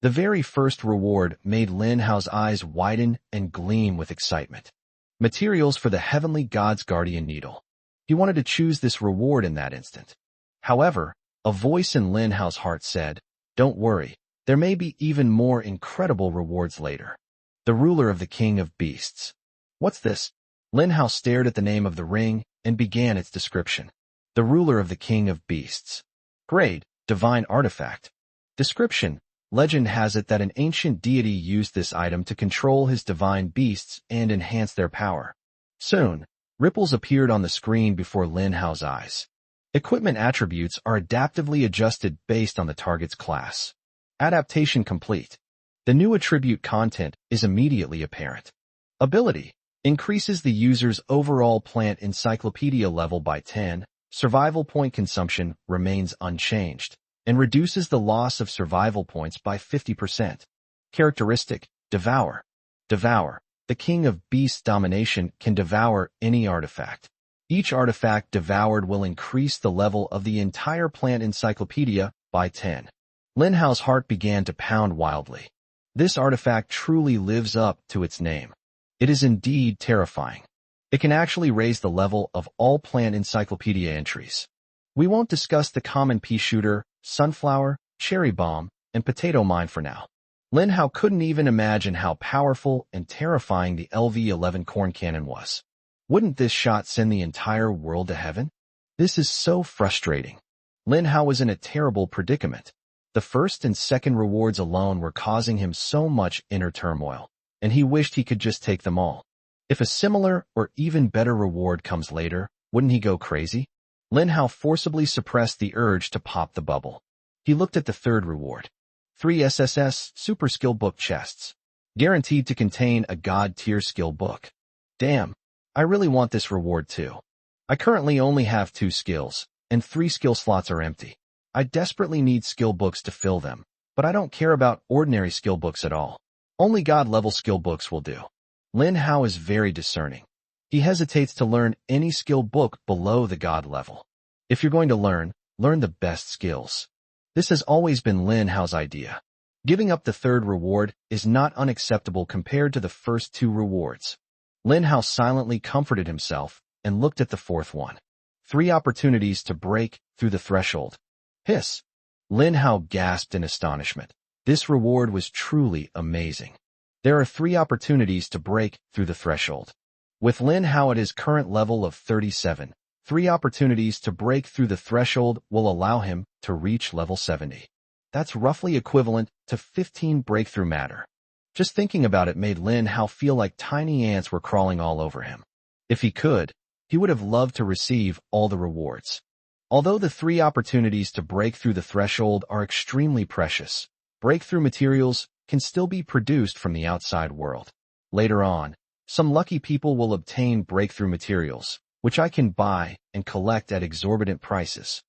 The very first reward made Lin Hao's eyes widen and gleam with excitement. Materials for the Heavenly God's Guardian Needle. He wanted to choose this reward in that instant. However, a voice in Lin Hao's heart said, "Don't worry, there may be even more incredible rewards later." The ruler of the King of Beasts. What's this? Lin Hao stared at the name of the ring and began its description. The ruler of the King of Beasts. Grade, Divine Artifact. Description, Legend has it that an ancient deity used this item to control his divine beasts and enhance their power. Soon, ripples appeared on the screen before Lin Hao's eyes. Equipment attributes are adaptively adjusted based on the target's class. Adaptation complete. The new attribute content is immediately apparent. Ability increases the user's overall plant encyclopedia level by 10, survival point consumption remains unchanged, and reduces the loss of survival points by 50%. Characteristic, Devour. Devour, the king of beast domination, can devour any artifact. Each artifact devoured will increase the level of the entire plant encyclopedia by 10. Lin Hao's heart began to pound wildly. This artifact truly lives up to its name. It is indeed terrifying. It can actually raise the level of all plant encyclopedia entries. We won't discuss the common pea shooter, sunflower, cherry bomb, and potato mine for now. Lin Hao couldn't even imagine how powerful and terrifying the LV-11 corn cannon was. Wouldn't this shot send the entire world to heaven? This is so frustrating. Lin Hao was in a terrible predicament. The first and second rewards alone were causing him so much inner turmoil, and he wished he could just take them all. If a similar or even better reward comes later, wouldn't he go crazy? Lin Hao forcibly suppressed the urge to pop the bubble. He looked at the third reward. 3 SSS Super Skill Book chests. Guaranteed to contain a God-tier skill book. Damn, I really want this reward too. I currently only have 2 skills, and 3 skill slots are empty. I desperately need skill books to fill them, but I don't care about ordinary skill books at all. Only God-level skill books will do. Lin Hao is very discerning. He hesitates to learn any skill book below the God level. If you're going to learn the best skills. This has always been Lin Hao's idea. Giving up the third reward is not unacceptable compared to the first 2 rewards. Lin Hao silently comforted himself and looked at the fourth one. 3 opportunities to break through the threshold. Hiss! Lin Hao gasped in astonishment. This reward was truly amazing. There are 3 opportunities to break through the threshold. With Lin Hao at his current level of 37, 3 opportunities to break through the threshold will allow him to reach level 70. That's roughly equivalent to 15 breakthrough matter. Just thinking about it made Lin Hao feel like tiny ants were crawling all over him. If he could, he would have loved to receive all the rewards. Although the 3 opportunities to break through the threshold are extremely precious, breakthrough materials can still be produced from the outside world. Later on, some lucky people will obtain breakthrough materials, which I can buy and collect at exorbitant prices.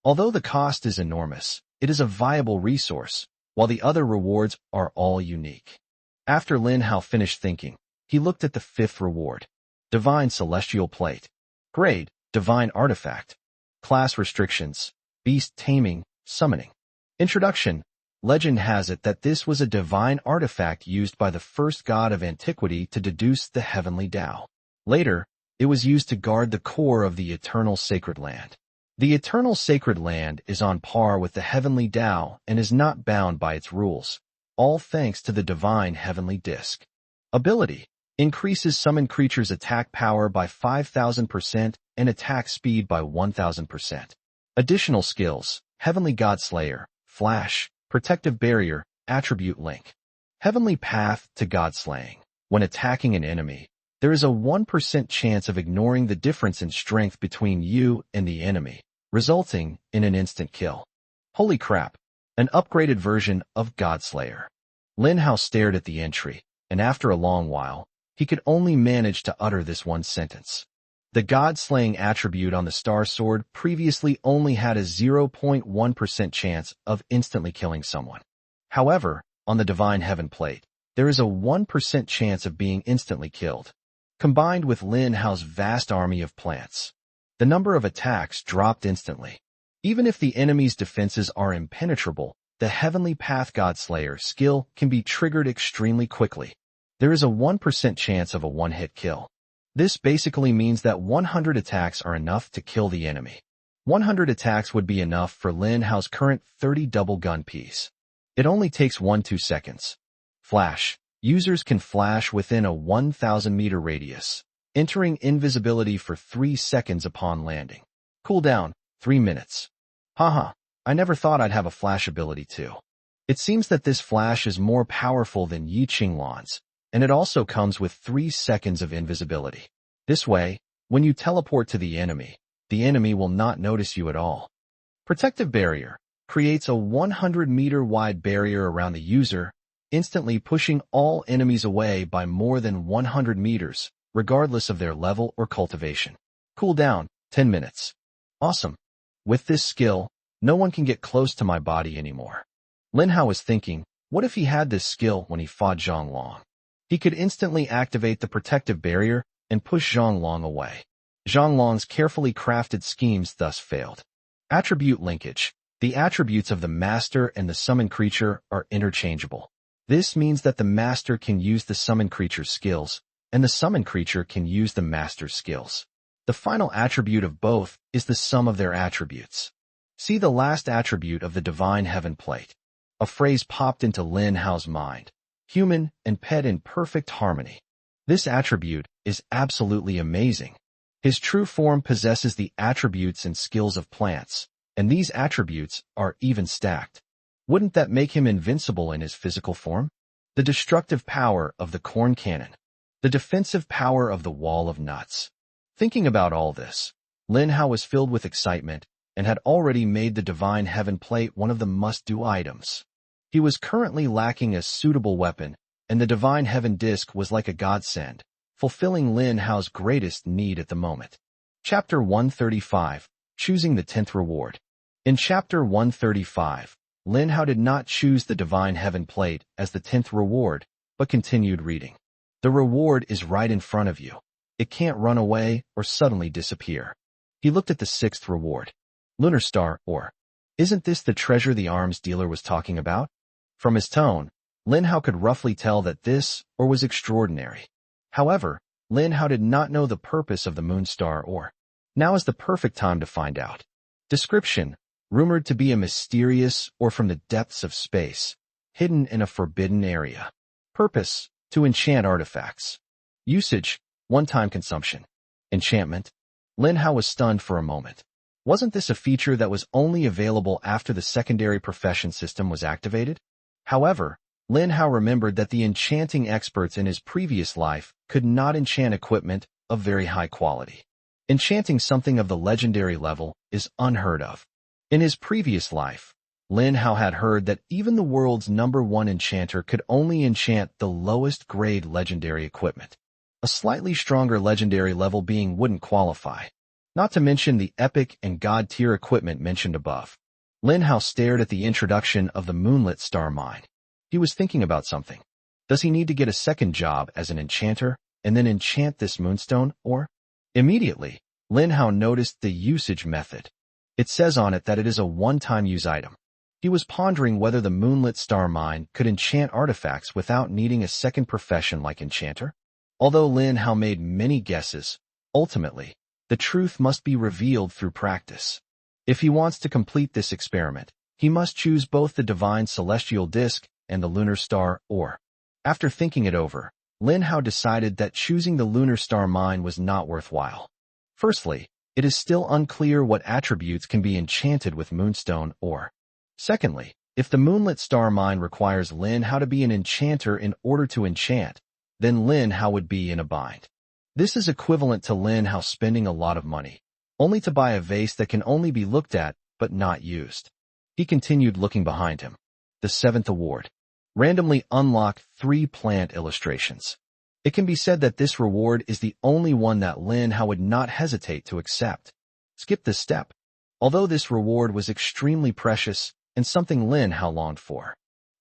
Although the cost is enormous, it is a viable resource, while the other rewards are all unique. After Lin Hao finished thinking, he looked at the 5th reward. Divine Celestial Plate. Grade, Divine Artifact. Class restrictions, Beast Taming, Summoning. Introduction. Legend has it that this was a divine artifact used by the first god of antiquity to deduce the heavenly Tao. Later, it was used to guard the core of the eternal sacred land. The eternal sacred land is on par with the heavenly Tao and is not bound by its rules, all thanks to the divine heavenly disc. Ability increases summon creatures' attack power by 5,000% and attack speed by 1,000%. Additional skills, Heavenly God Slayer, Flash, Protective Barrier, Attribute Link. Heavenly Path to God Slaying. When attacking an enemy, there is a 1% chance of ignoring the difference in strength between you and the enemy, resulting in an instant kill. Holy crap! An upgraded version of God Slayer. Lin Hao stared at the entry, and after a long while, he could only manage to utter this one sentence. The God-slaying attribute on the Star Sword previously only had a 0.1% chance of instantly killing someone. However, on the Divine Heaven Plate, there is a 1% chance of being instantly killed. Combined with Lin Hao's vast army of plants, the number of attacks dropped instantly. Even if the enemy's defenses are impenetrable, the Heavenly Path God Slayer skill can be triggered extremely quickly. There is a 1% chance of a one-hit kill. This basically means that 100 attacks are enough to kill the enemy. 100 attacks would be enough for Lin Hao's current 30 double gun piece. It only takes 1-2 seconds. Flash. Users can flash within a 1,000-meter radius, entering invisibility for 3 seconds upon landing. Cooldown, 3 minutes. Haha, I never thought I'd have a flash ability too. It seems that this flash is more powerful than Yi Qinglan's, and it also comes with 3 seconds of invisibility. This way, when you teleport to the enemy will not notice you at all. Protective barrier creates a 100-meter wide barrier around the user, instantly pushing all enemies away by more than 100 meters, regardless of their level or cultivation. Cooldown, 10 minutes. Awesome. With this skill, no one can get close to my body anymore. Lin Hao was thinking, what if he had this skill when he fought Zhang Long? He could instantly activate the protective barrier and push Zhang Long away. Zhang Long's carefully crafted schemes thus failed. Attribute linkage. The attributes of the master and the summon creature are interchangeable. This means that the master can use the summon creature's skills, and the summon creature can use the master's skills. The final attribute of both is the sum of their attributes. See the last attribute of the divine heaven plate. A phrase popped into Lin Hao's mind. Human and pet in perfect harmony. This attribute is absolutely amazing. His true form possesses the attributes and skills of plants, and these attributes are even stacked. Wouldn't that make him invincible in his physical form? The destructive power of the corn cannon. The defensive power of the wall of nuts. Thinking about all this, Lin Hao was filled with excitement and had already made the divine heaven plate one of the must-do items. He was currently lacking a suitable weapon, and the divine heaven disc was like a godsend, fulfilling Lin Hao's greatest need at the moment. Chapter 135, Choosing the 10th Reward. In Chapter 135, Lin Hao did not choose the divine heaven plate as the 10th reward, but continued reading. The reward is right in front of you. It can't run away or suddenly disappear. He looked at the 6th reward. Lunar Star, or isn't this the treasure the arms dealer was talking about? From his tone, Lin Hao could roughly tell that this or was extraordinary. However, Lin Hao did not know the purpose of the moon star or. Now is the perfect time to find out. Description: rumored to be a mysterious or from the depths of space, hidden in a forbidden area. Purpose: to enchant artifacts. Usage: one-time consumption. Enchantment. Lin Hao was stunned for a moment. Wasn't this a feature that was only available after the secondary profession system was activated? However, Lin Hao remembered that the enchanting experts in his previous life could not enchant equipment of very high quality. Enchanting something of the legendary level is unheard of. In his previous life, Lin Hao had heard that even the world's #1 enchanter could only enchant the lowest grade legendary equipment. A slightly stronger legendary level being wouldn't qualify. Not to mention the epic and god tier equipment mentioned above. Lin Hao stared at the introduction of the moonlit star mine. He was thinking about something. Does he need to get a second job as an enchanter and then enchant this moonstone, or? Immediately, Lin Hao noticed the usage method. It says on it that it is a one-time use item. He was pondering whether the moonlit star mine could enchant artifacts without needing a second profession like enchanter. Although Lin Hao made many guesses, ultimately, the truth must be revealed through practice. If he wants to complete this experiment, he must choose both the divine celestial disk and the lunar star ore. After thinking it over, Lin Hao decided that choosing the lunar star mine was not worthwhile. Firstly, it is still unclear what attributes can be enchanted with moonstone ore. Secondly, if the moonlit star mine requires Lin Hao to be an enchanter in order to enchant, then Lin Hao would be in a bind. This is equivalent to Lin Hao spending a lot of money, only to buy a vase that can only be looked at but not used. He continued looking behind him. The 7th award. Randomly unlock 3 plant illustrations. It can be said that this reward is the only one that Lin Hao would not hesitate to accept. Skip this step. Although this reward was extremely precious and something Lin Hao longed for.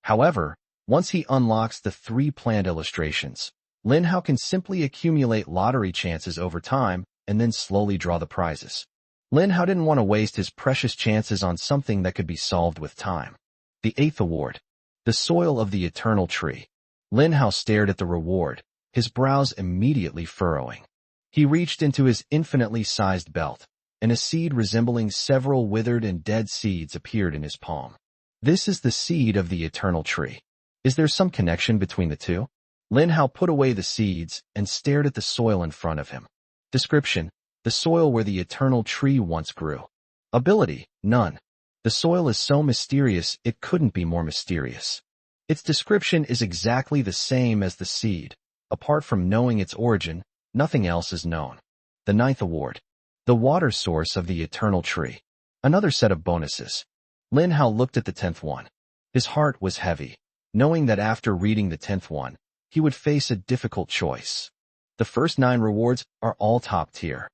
However, once he unlocks the 3 plant illustrations, Lin Hao can simply accumulate lottery chances over time and then slowly draw the prizes. Lin Hao didn't want to waste his precious chances on something that could be solved with time. The 8th award. The soil of the eternal tree. Lin Hao stared at the reward, his brows immediately furrowing. He reached into his infinitely sized belt, and a seed resembling several withered and dead seeds appeared in his palm. This is the seed of the eternal tree. Is there some connection between the two? Lin Hao put away the seeds and stared at the soil in front of him. Description: the soil where the eternal tree once grew. Ability: none. The soil is so mysterious it couldn't be more mysterious. Its description is exactly the same as the seed. Apart from knowing its origin, nothing else is known. The ninth award. The water source of the eternal tree. Another set of bonuses. Lin Hao looked at the 10th one. His heart was heavy, knowing that after reading the 10th one, he would face a difficult choice. The first 9 rewards are all top tier.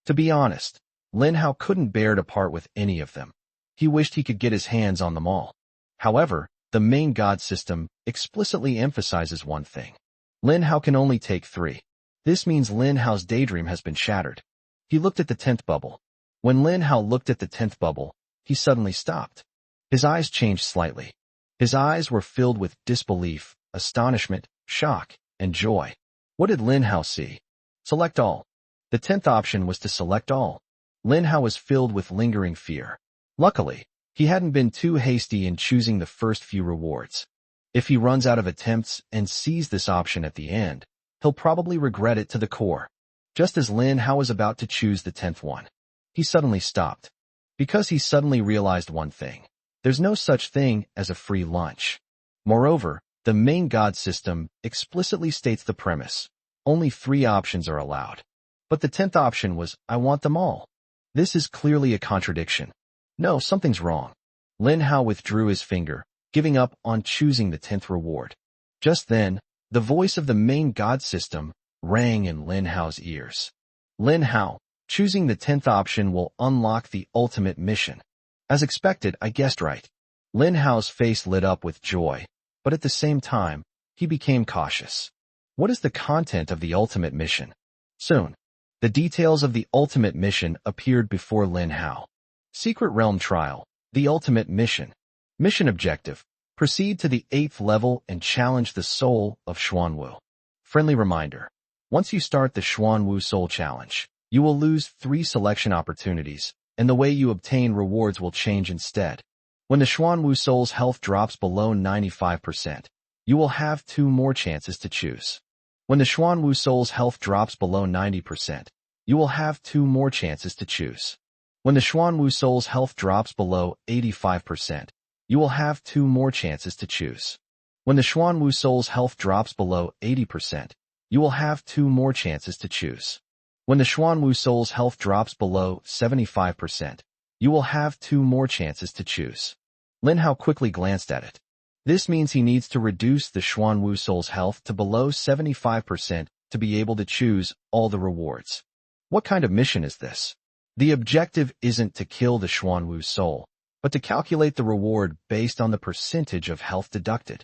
To be honest, Lin Hao couldn't bear to part with any of them. He wished he could get his hands on them all. However, the main god system explicitly emphasizes one thing. Lin Hao can only take 3. This means Lin Hao's daydream has been shattered. He looked at the 10th bubble. When Lin Hao looked at the 10th bubble, he suddenly stopped. His eyes changed slightly. His eyes were filled with disbelief, astonishment, shock, and joy. What did Lin Hao see? Select all. The 10th option was to select all. Lin Hao was filled with lingering fear. Luckily, he hadn't been too hasty in choosing the first few rewards. If he runs out of attempts and sees this option at the end, he'll probably regret it to the core. Just as Lin Hao was about to choose the 10th one, he suddenly stopped. Because he suddenly realized one thing. There's no such thing as a free lunch. Moreover, the main god system explicitly states the premise. Only 3 options are allowed. But the 10th option was, I want them all. This is clearly a contradiction. No, something's wrong. Lin Hao withdrew his finger, giving up on choosing the 10th reward. Just then, the voice of the main god system rang in Lin Hao's ears. Lin Hao, choosing the 10th option will unlock the ultimate mission. As expected, I guessed right. Lin Hao's face lit up with joy, but at the same time, he became cautious. What is the content of the ultimate mission? Soon, the details of the ultimate mission appeared before Lin Hao. Secret Realm Trial, the ultimate mission. Mission objective, proceed to the 8th level and challenge the soul of Xuanwu. Friendly reminder, once you start the Xuanwu Soul Challenge, you will lose 3 selection opportunities, and the way you obtain rewards will change instead. When the Xuanwu Soul's health drops below 95%, you will have 2 more chances to choose. When the Xuanwu Soul's health drops below 90%, you will have 2 more chances to choose. When the Xuanwu Soul's health drops below 85%, you will have 2 more chances to choose. When the Xuanwu Soul's health drops below 80%, you will have 2 more chances to choose. When the Xuanwu Soul's health drops below 75%, you will have 2 more chances to choose. Lin Hao quickly glanced at it. This means he needs to reduce the Xuanwu Soul's health to below 75% to be able to choose all the rewards. What kind of mission is this? The objective isn't to kill the Xuanwu Soul, but to calculate the reward based on the percentage of health deducted.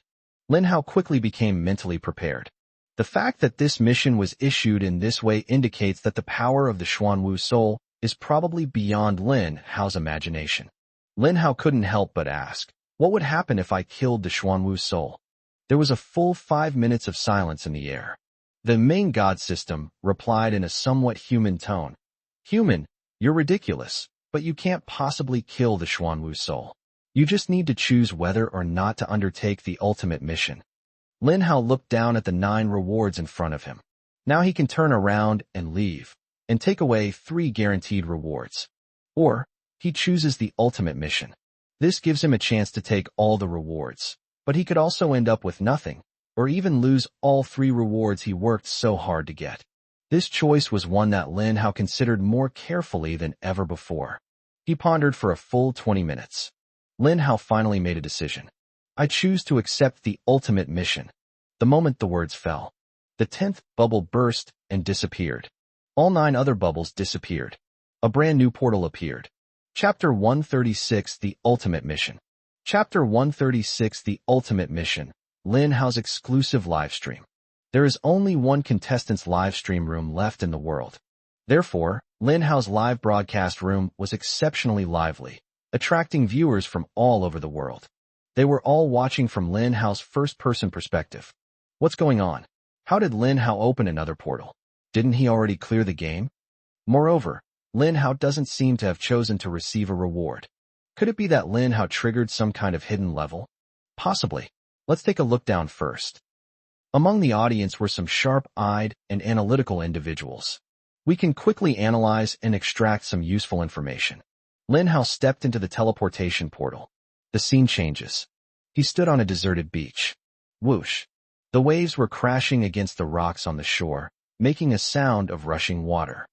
Lin Hao quickly became mentally prepared. The fact that this mission was issued in this way indicates that the power of the Xuanwu Soul is probably beyond Lin Hao's imagination. Lin Hao couldn't help but ask, what would happen if I killed the Xuanwu Soul? There was a full 5 minutes of silence in the air. The main god system replied in a somewhat human tone. Human, you're ridiculous, but you can't possibly kill the Xuanwu Soul. You just need to choose whether or not to undertake the ultimate mission. Lin Hao looked down at the 9 rewards in front of him. Now he can turn around and leave, and take away 3 guaranteed rewards. Or, he chooses the ultimate mission. This gives him a chance to take all the rewards, but he could also end up with nothing, or even lose all 3 rewards he worked so hard to get. This choice was one that Lin Hao considered more carefully than ever before. He pondered for a full 20 minutes. Lin Hao finally made a decision. I choose to accept the ultimate mission. The moment the words fell, the 10th bubble burst and disappeared. All 9 other bubbles disappeared. A brand new portal appeared. Chapter 136, The Ultimate Mission. Chapter 136, The Ultimate Mission. Lin Hao's exclusive livestream. There is only one contestant's livestream room left in the world. Therefore, Lin Hao's live broadcast room was exceptionally lively, attracting viewers from all over the world. They were all watching from Lin Hao's first-person perspective. What's going on? How did Lin Hao open another portal? Didn't he already clear the game? Moreover, Lin Hao doesn't seem to have chosen to receive a reward. Could it be that Lin Hao triggered some kind of hidden level? Possibly. Let's take a look down first. Among the audience were some sharp-eyed and analytical individuals. We can quickly analyze and extract some useful information. Lin Hao stepped into the teleportation portal. The scene changes. He stood on a deserted beach. Whoosh. The waves were crashing against the rocks on the shore, making a sound of rushing water.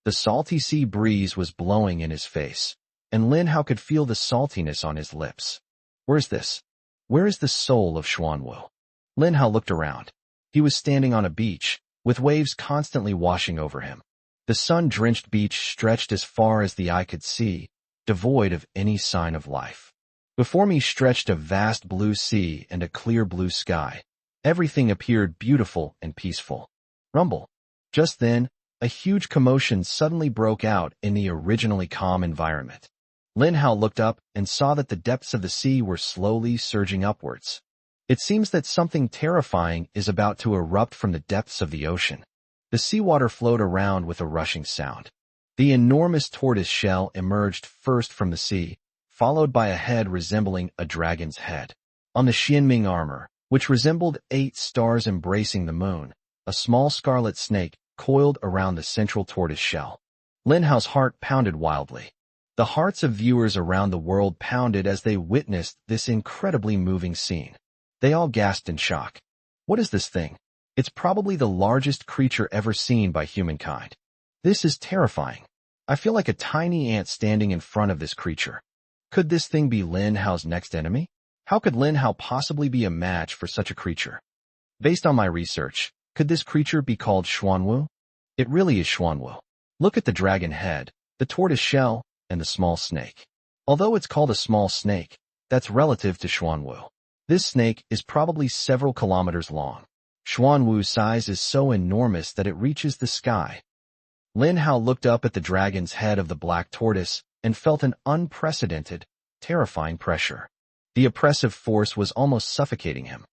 The salty sea breeze was blowing in his face, and Lin Hao could feel the saltiness on his lips. Where's this? Where is the soul of Xuanwu? Lin Hao looked around. He was standing on a beach, with waves constantly washing over him. The sun-drenched beach stretched as far as the eye could see, devoid of any sign of life. Before me stretched a vast blue sea and a clear blue sky. Everything appeared beautiful and peaceful. Rumble. Just then, a huge commotion suddenly broke out in the originally calm environment. Lin Hao looked up and saw that the depths of the sea were slowly surging upwards. It seems that something terrifying is about to erupt from the depths of the ocean. The seawater flowed around with a rushing sound. The enormous tortoise shell emerged first from the sea, followed by a head resembling a dragon's head. On the Xianming armor, which resembled 8 stars embracing the moon, a small scarlet snake coiled around the central tortoise shell. Lin Hao's heart pounded wildly. The hearts of viewers around the world pounded as they witnessed this incredibly moving scene. They all gasped in shock. What is this thing? It's probably the largest creature ever seen by humankind. This is terrifying. I feel like a tiny ant standing in front of this creature. Could this thing be Lin Hao's next enemy? How could Lin Hao possibly be a match for such a creature? Based on my research, could this creature be called Xuanwu? It really is Xuanwu. Look at the dragon head, the tortoise shell, and the small snake. Although it's called a small snake, that's relative to Xuanwu. This snake is probably several kilometers long. Xuanwu's size is so enormous that it reaches the sky. Lin Hao looked up at the dragon's head of the black tortoise and felt an unprecedented, terrifying pressure. The oppressive force was almost suffocating him.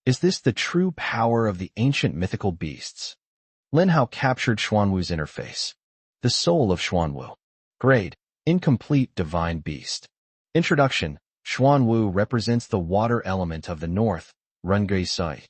Is this the true power of the ancient mythical beasts? Lin Hao captured Xuanwu's interface. The soul of Xuanwu. Grade: Incomplete Divine Beast. Introduction: Xuanwu represents the water element of the north, Rungui Sai,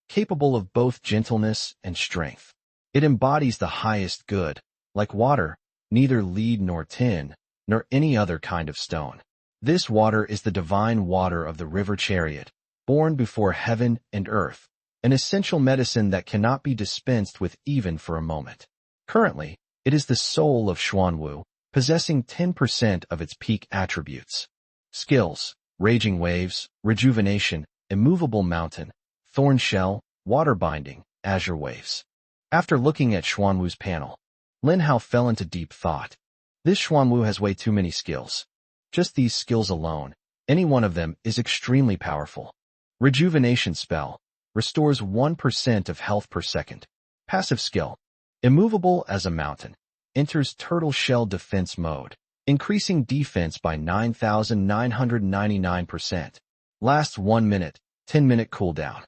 capable of both gentleness and strength. It embodies the highest good, like water, neither lead nor tin, nor any other kind of stone. This water is the divine water of the river chariot, born before heaven and earth, an essential medicine that cannot be dispensed with even for a moment. Currently, it is the soul of Xuanwu, possessing 10% of its peak attributes. Skills: Raging Waves, Rejuvenation, Immovable Mountain, Thorn Shell, Water Binding, Azure Waves. After looking at Xuanwu's panel, Lin Hao fell into deep thought. This Xuanwu has way too many skills. Just these skills alone, any one of them is extremely powerful. Rejuvenation Spell, restores 1% of health per second. Passive skill: Immovable as a Mountain, enters Turtle Shell Defense Mode, increasing defense by 9,999%. Lasts 1 minute, 10-minute cooldown.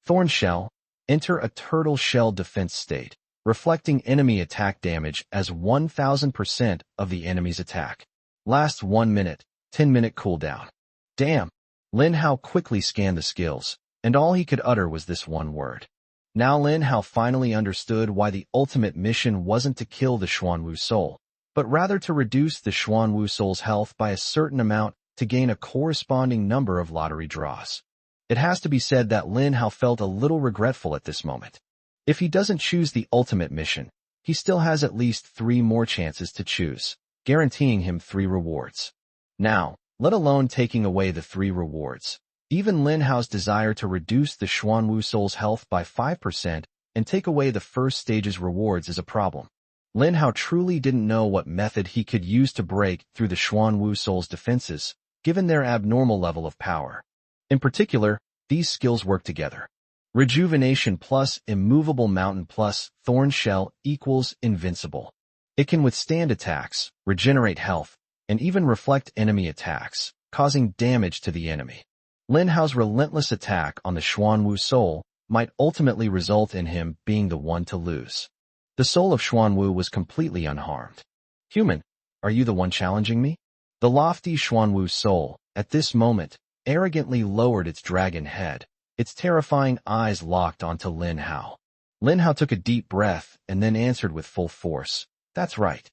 Thorn Shell, enter a Turtle Shell Defense state, reflecting enemy attack damage as 1,000% of the enemy's attack. Lasts 1 minute, 10-minute cooldown. Damn! Lin Hao quickly scanned the skills, and all he could utter was this one word. Now Lin Hao finally understood why the ultimate mission wasn't to kill the Xuanwu soul, but rather to reduce the Xuanwu soul's health by a certain amount to gain a corresponding number of lottery draws. It has to be said that Lin Hao felt a little regretful at this moment. If he doesn't choose the ultimate mission, he still has at least 3 more chances to choose, guaranteeing him 3 rewards. Now, let alone taking away the 3 rewards, even Lin Hao's desire to reduce the Xuanwu soul's health by 5% and take away the first stage's rewards is a problem. Lin Hao truly didn't know what method he could use to break through the Xuanwu soul's defenses, given their abnormal level of power. In particular, these skills work together. Rejuvenation plus Immovable Mountain plus Thorn Shell equals Invincible. It can withstand attacks, regenerate health, and even reflect enemy attacks, causing damage to the enemy. Lin Hao's relentless attack on the Xuanwu soul might ultimately result in him being the one to lose. The soul of Xuanwu was completely unharmed. Human, are you the one challenging me? The lofty Xuanwu soul, at this moment, arrogantly lowered its dragon head, its terrifying eyes locked onto Lin Hao. Lin Hao took a deep breath and then answered with full force. That's right.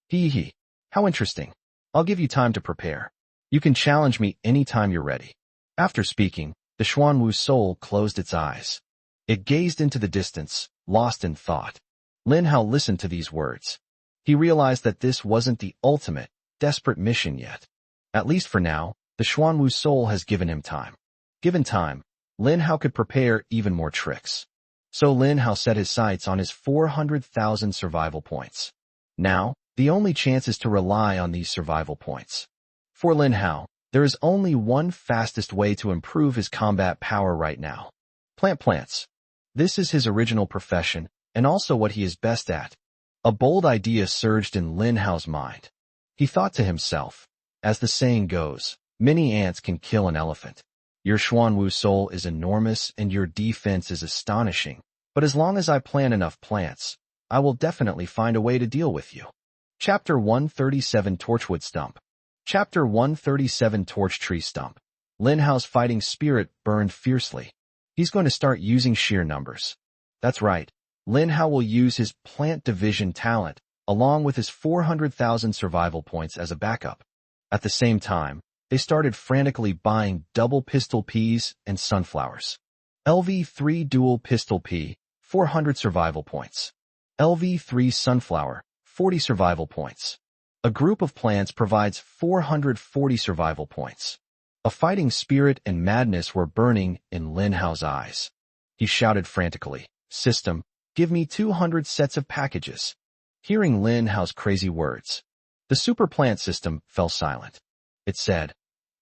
Hee hee. How interesting. I'll give you time to prepare. You can challenge me anytime you're ready. After speaking, the Xuanwu soul closed its eyes. It gazed into the distance, lost in thought. Lin Hao listened to these words. He realized that this wasn't the ultimate, desperate mission yet. At least for now, the Xuanwu soul has given him time. Given time, Lin Hao could prepare even more tricks. So Lin Hao set his sights on his 400,000 survival points. Now, the only chance is to rely on these survival points. For Lin Hao, there is only one fastest way to improve his combat power right now. Plant plants. This is his original profession, and also what he is best at. A bold idea surged in Lin Hao's mind. He thought to himself, as the saying goes, many ants can kill an elephant. Your Xuanwu soul is enormous and your defense is astonishing, but as long as I plant enough plants, I will definitely find a way to deal with you. Chapter 137 Torchwood Stump. Chapter 137 Torch Tree Stump. Lin Hao's fighting spirit burned fiercely. He's going to start using sheer numbers. That's right. Lin Hao will use his plant division talent, along with his 400,000 survival points as a backup. At the same time, they started frantically buying double pistol peas and sunflowers. LV3 dual pistol pea, 400 survival points. LV3 sunflower, 40 survival points. A group of plants provides 440 survival points. A fighting spirit and madness were burning in Lin Hao's eyes. He shouted frantically, "System, give me 200 sets of packages." Hearing Lin Hao's crazy words, the super plant system fell silent. It said,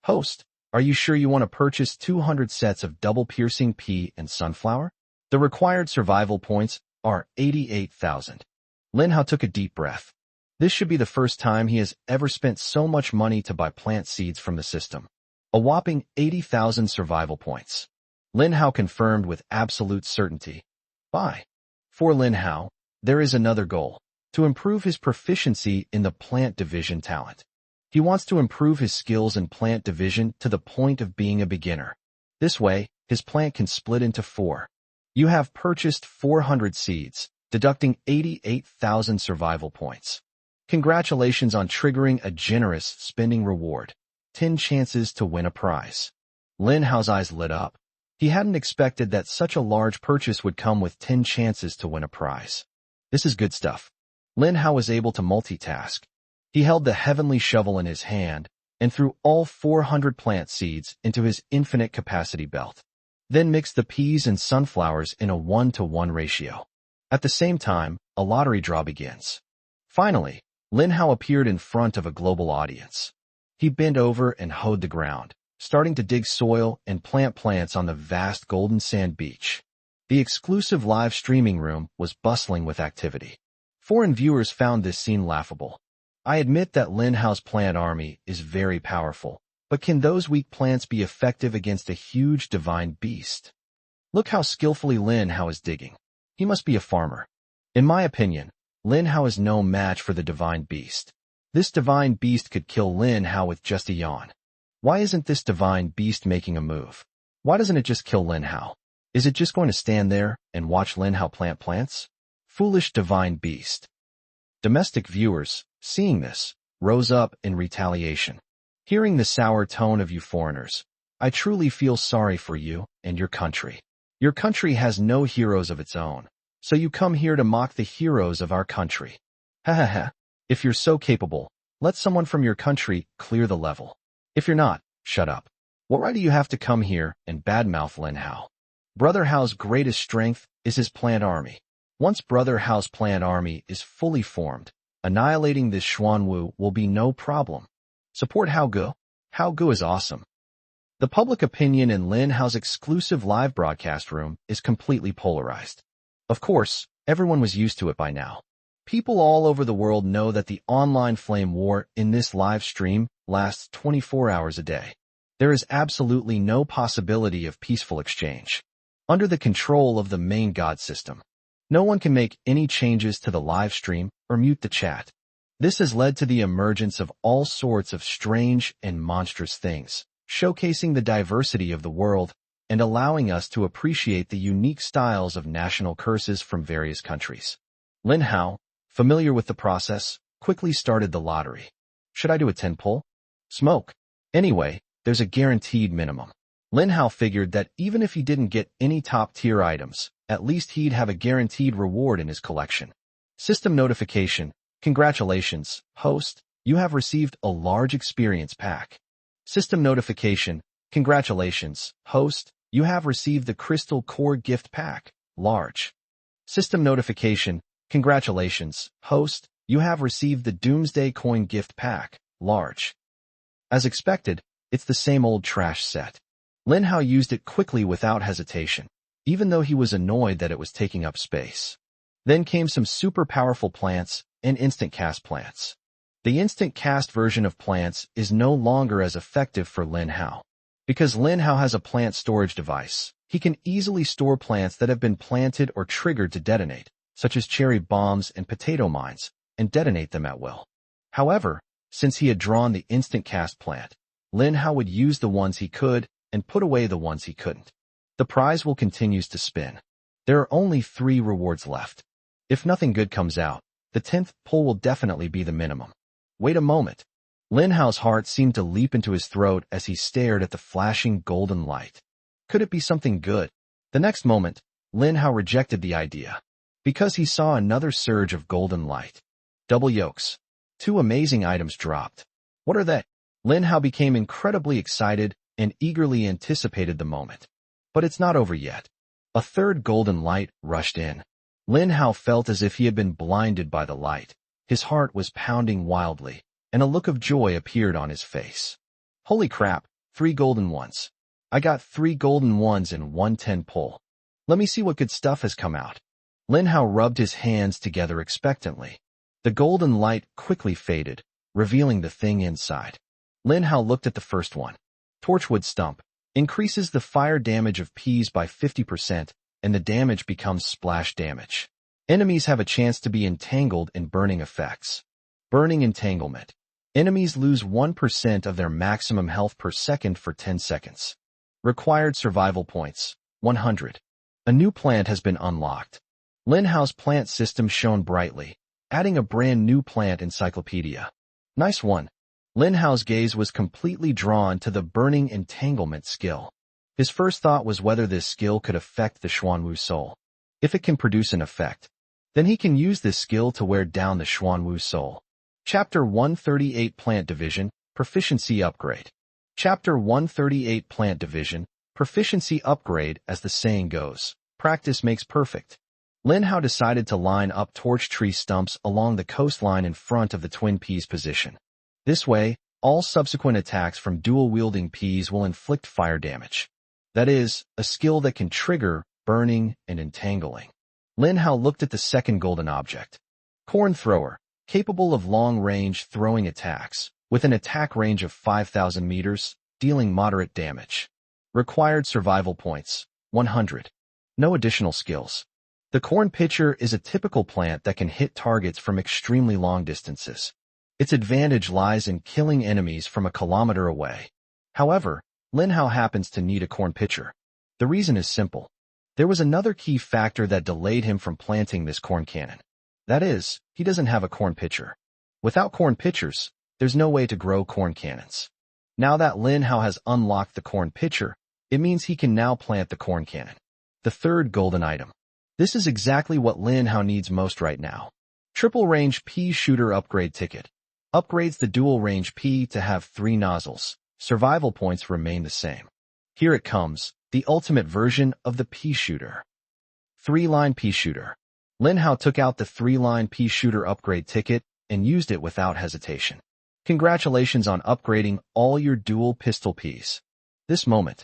"Host, are you sure you want to purchase 200 sets of double piercing pea and sunflower? The required survival points are 88,000. Lin Hao took a deep breath. This should be the first time he has ever spent so much money to buy plant seeds from the system. A whopping 80,000 survival points. Lin Hao confirmed with absolute certainty. Buy. For Lin Hao, there is another goal, to improve his proficiency in the plant division talent. He wants to improve his skills in plant division to the point of being a beginner. This way, his plant can split into 4. You have purchased 400 seeds, deducting 88,000 survival points. Congratulations on triggering a generous spending reward. 10 chances to win a prize. Lin Hao's eyes lit up. He hadn't expected that such a large purchase would come with 10 chances to win a prize. This is good stuff. Lin Hao was able to multitask. He held the heavenly shovel in his hand and threw all 400 plant seeds into his infinite capacity belt. Then mixed the peas and sunflowers in a 1-to-1 ratio. At the same time, a lottery draw begins. Finally, Lin Hao appeared in front of a global audience. He bent over and hoed the ground, starting to dig soil and plant plants on the vast golden sand beach. The exclusive live streaming room was bustling with activity. Foreign viewers found this scene laughable. I admit that Lin Hao's plant army is very powerful, but can those weak plants be effective against a huge divine beast? Look how skillfully Lin Hao is digging. He must be a farmer. In my opinion, Lin Hao is no match for the divine beast. This divine beast could kill Lin Hao with just a yawn. Why isn't this divine beast making a move? Why doesn't it just kill Lin Hao? Is it just going to stand there and watch Lin Hao plant plants? Foolish divine beast. Domestic viewers, seeing this, rose up in retaliation. Hearing the sour tone of you foreigners, I truly feel sorry for you and your country. Your country has no heroes of its own, so you come here to mock the heroes of our country. Ha ha ha. If you're so capable, let someone from your country clear the level. If you're not, shut up. What right do you have to come here and badmouth Lin Hao? Brother Hao's greatest strength is his plant army. Once Brother Hao's plant army is fully formed, annihilating this Xuanwu will be no problem. Support Hao Gu. Hao Gu is awesome. The public opinion in Lin Hao's exclusive live broadcast room is completely polarized. Of course, everyone was used to it by now. People all over the world know that the online flame war in this live stream lasts 24 hours a day. There is absolutely no possibility of peaceful exchange. Under the control of the main god system, no one can make any changes to the live stream or mute the chat. This has led to the emergence of all sorts of strange and monstrous things, showcasing the diversity of the world and allowing us to appreciate the unique styles of national curses from various countries. Lin Hao, familiar with the process, quickly started the lottery. Should I do a 10 pull? Smoke. Anyway, there's a guaranteed minimum. Lin Hao figured that even if he didn't get any top-tier items, at least he'd have a guaranteed reward in his collection. System notification. Congratulations, host. You have received a large experience pack. System notification. Congratulations, host. You have received the Crystal Core Gift Pack, large. System notification. Congratulations, host. You have received the Doomsday Coin Gift Pack, large. As expected, it's the same old trash set. Lin Hao used it quickly without hesitation, even though he was annoyed that it was taking up space. Then came some super powerful plants and instant cast plants. The instant cast version of plants is no longer as effective for Lin Hao. Because Lin Hao has a plant storage device, he can easily store plants that have been planted or triggered to detonate, such as cherry bombs and potato mines, and detonate them at will. However, since he had drawn the instant cast plant, Lin Hao would use the ones he could and put away the ones he couldn't. The prize wheel continues to spin. There are only 3 rewards left. If nothing good comes out, the 10th pull will definitely be the minimum. Wait a moment. Lin Hao's heart seemed to leap into his throat as he stared at the flashing golden light. Could it be something good? The next moment, Lin Hao rejected the idea, because he saw another surge of golden light. Double yolks. 2 amazing items dropped. What are they? Lin Hao became incredibly excited and eagerly anticipated the moment. But it's not over yet. A third golden light rushed in. Lin Hao felt as if he had been blinded by the light. His heart was pounding wildly, and a look of joy appeared on his face. Holy crap, 3 golden ones. I got 3 golden ones in 110 pull. Let me see what good stuff has come out. Lin Hao rubbed his hands together expectantly. The golden light quickly faded, revealing the thing inside. Lin Hao looked at the first one. Torchwood Stump. Increases the fire damage of peas by 50%, and the damage becomes splash damage. Enemies have a chance to be entangled in burning effects. Burning entanglement. Enemies lose 1% of their maximum health per second for 10 seconds. Required survival points, 100. A new plant has been unlocked. Lin Hao's plant system shone brightly, adding a brand new plant encyclopedia. Nice one. Lin Hao's gaze was completely drawn to the burning entanglement skill. His first thought was whether this skill could affect the Xuanwu soul. If it can produce an effect, then he can use this skill to wear down the Xuanwu soul. Chapter 138 Plant Division, Proficiency Upgrade. Chapter 138 Plant Division, Proficiency Upgrade. As the saying goes, practice makes perfect. Lin Hao decided to line up torch tree stumps along the coastline in front of the twin peas position. This way, all subsequent attacks from dual-wielding peas will inflict fire damage. That is, a skill that can trigger burning and entangling. Lin Hao looked at the second golden object. Corn Thrower, capable of long-range throwing attacks, with an attack range of 5,000 meters, dealing moderate damage. Required survival points, 100. No additional skills. The corn pitcher is a typical plant that can hit targets from extremely long distances. Its advantage lies in killing enemies from a kilometer away. However, Lin Hao happens to need a corn pitcher. The reason is simple. There was another key factor that delayed him from planting this corn cannon. That is, he doesn't have a corn pitcher. Without corn pitchers, there's no way to grow corn cannons. Now that Lin Hao has unlocked the corn pitcher, it means he can now plant the corn cannon. The third golden item. This is exactly what Lin Hao needs most right now. Triple Range Pea Shooter Upgrade Ticket. Upgrades the dual range P to have 3 nozzles. Survival points remain the same. Here it comes, the ultimate version of the pea shooter. 3-line pea shooter. Lin Hao took out the 3-line pea shooter upgrade ticket and used it without hesitation. Congratulations on upgrading all your dual pistol peas. This moment,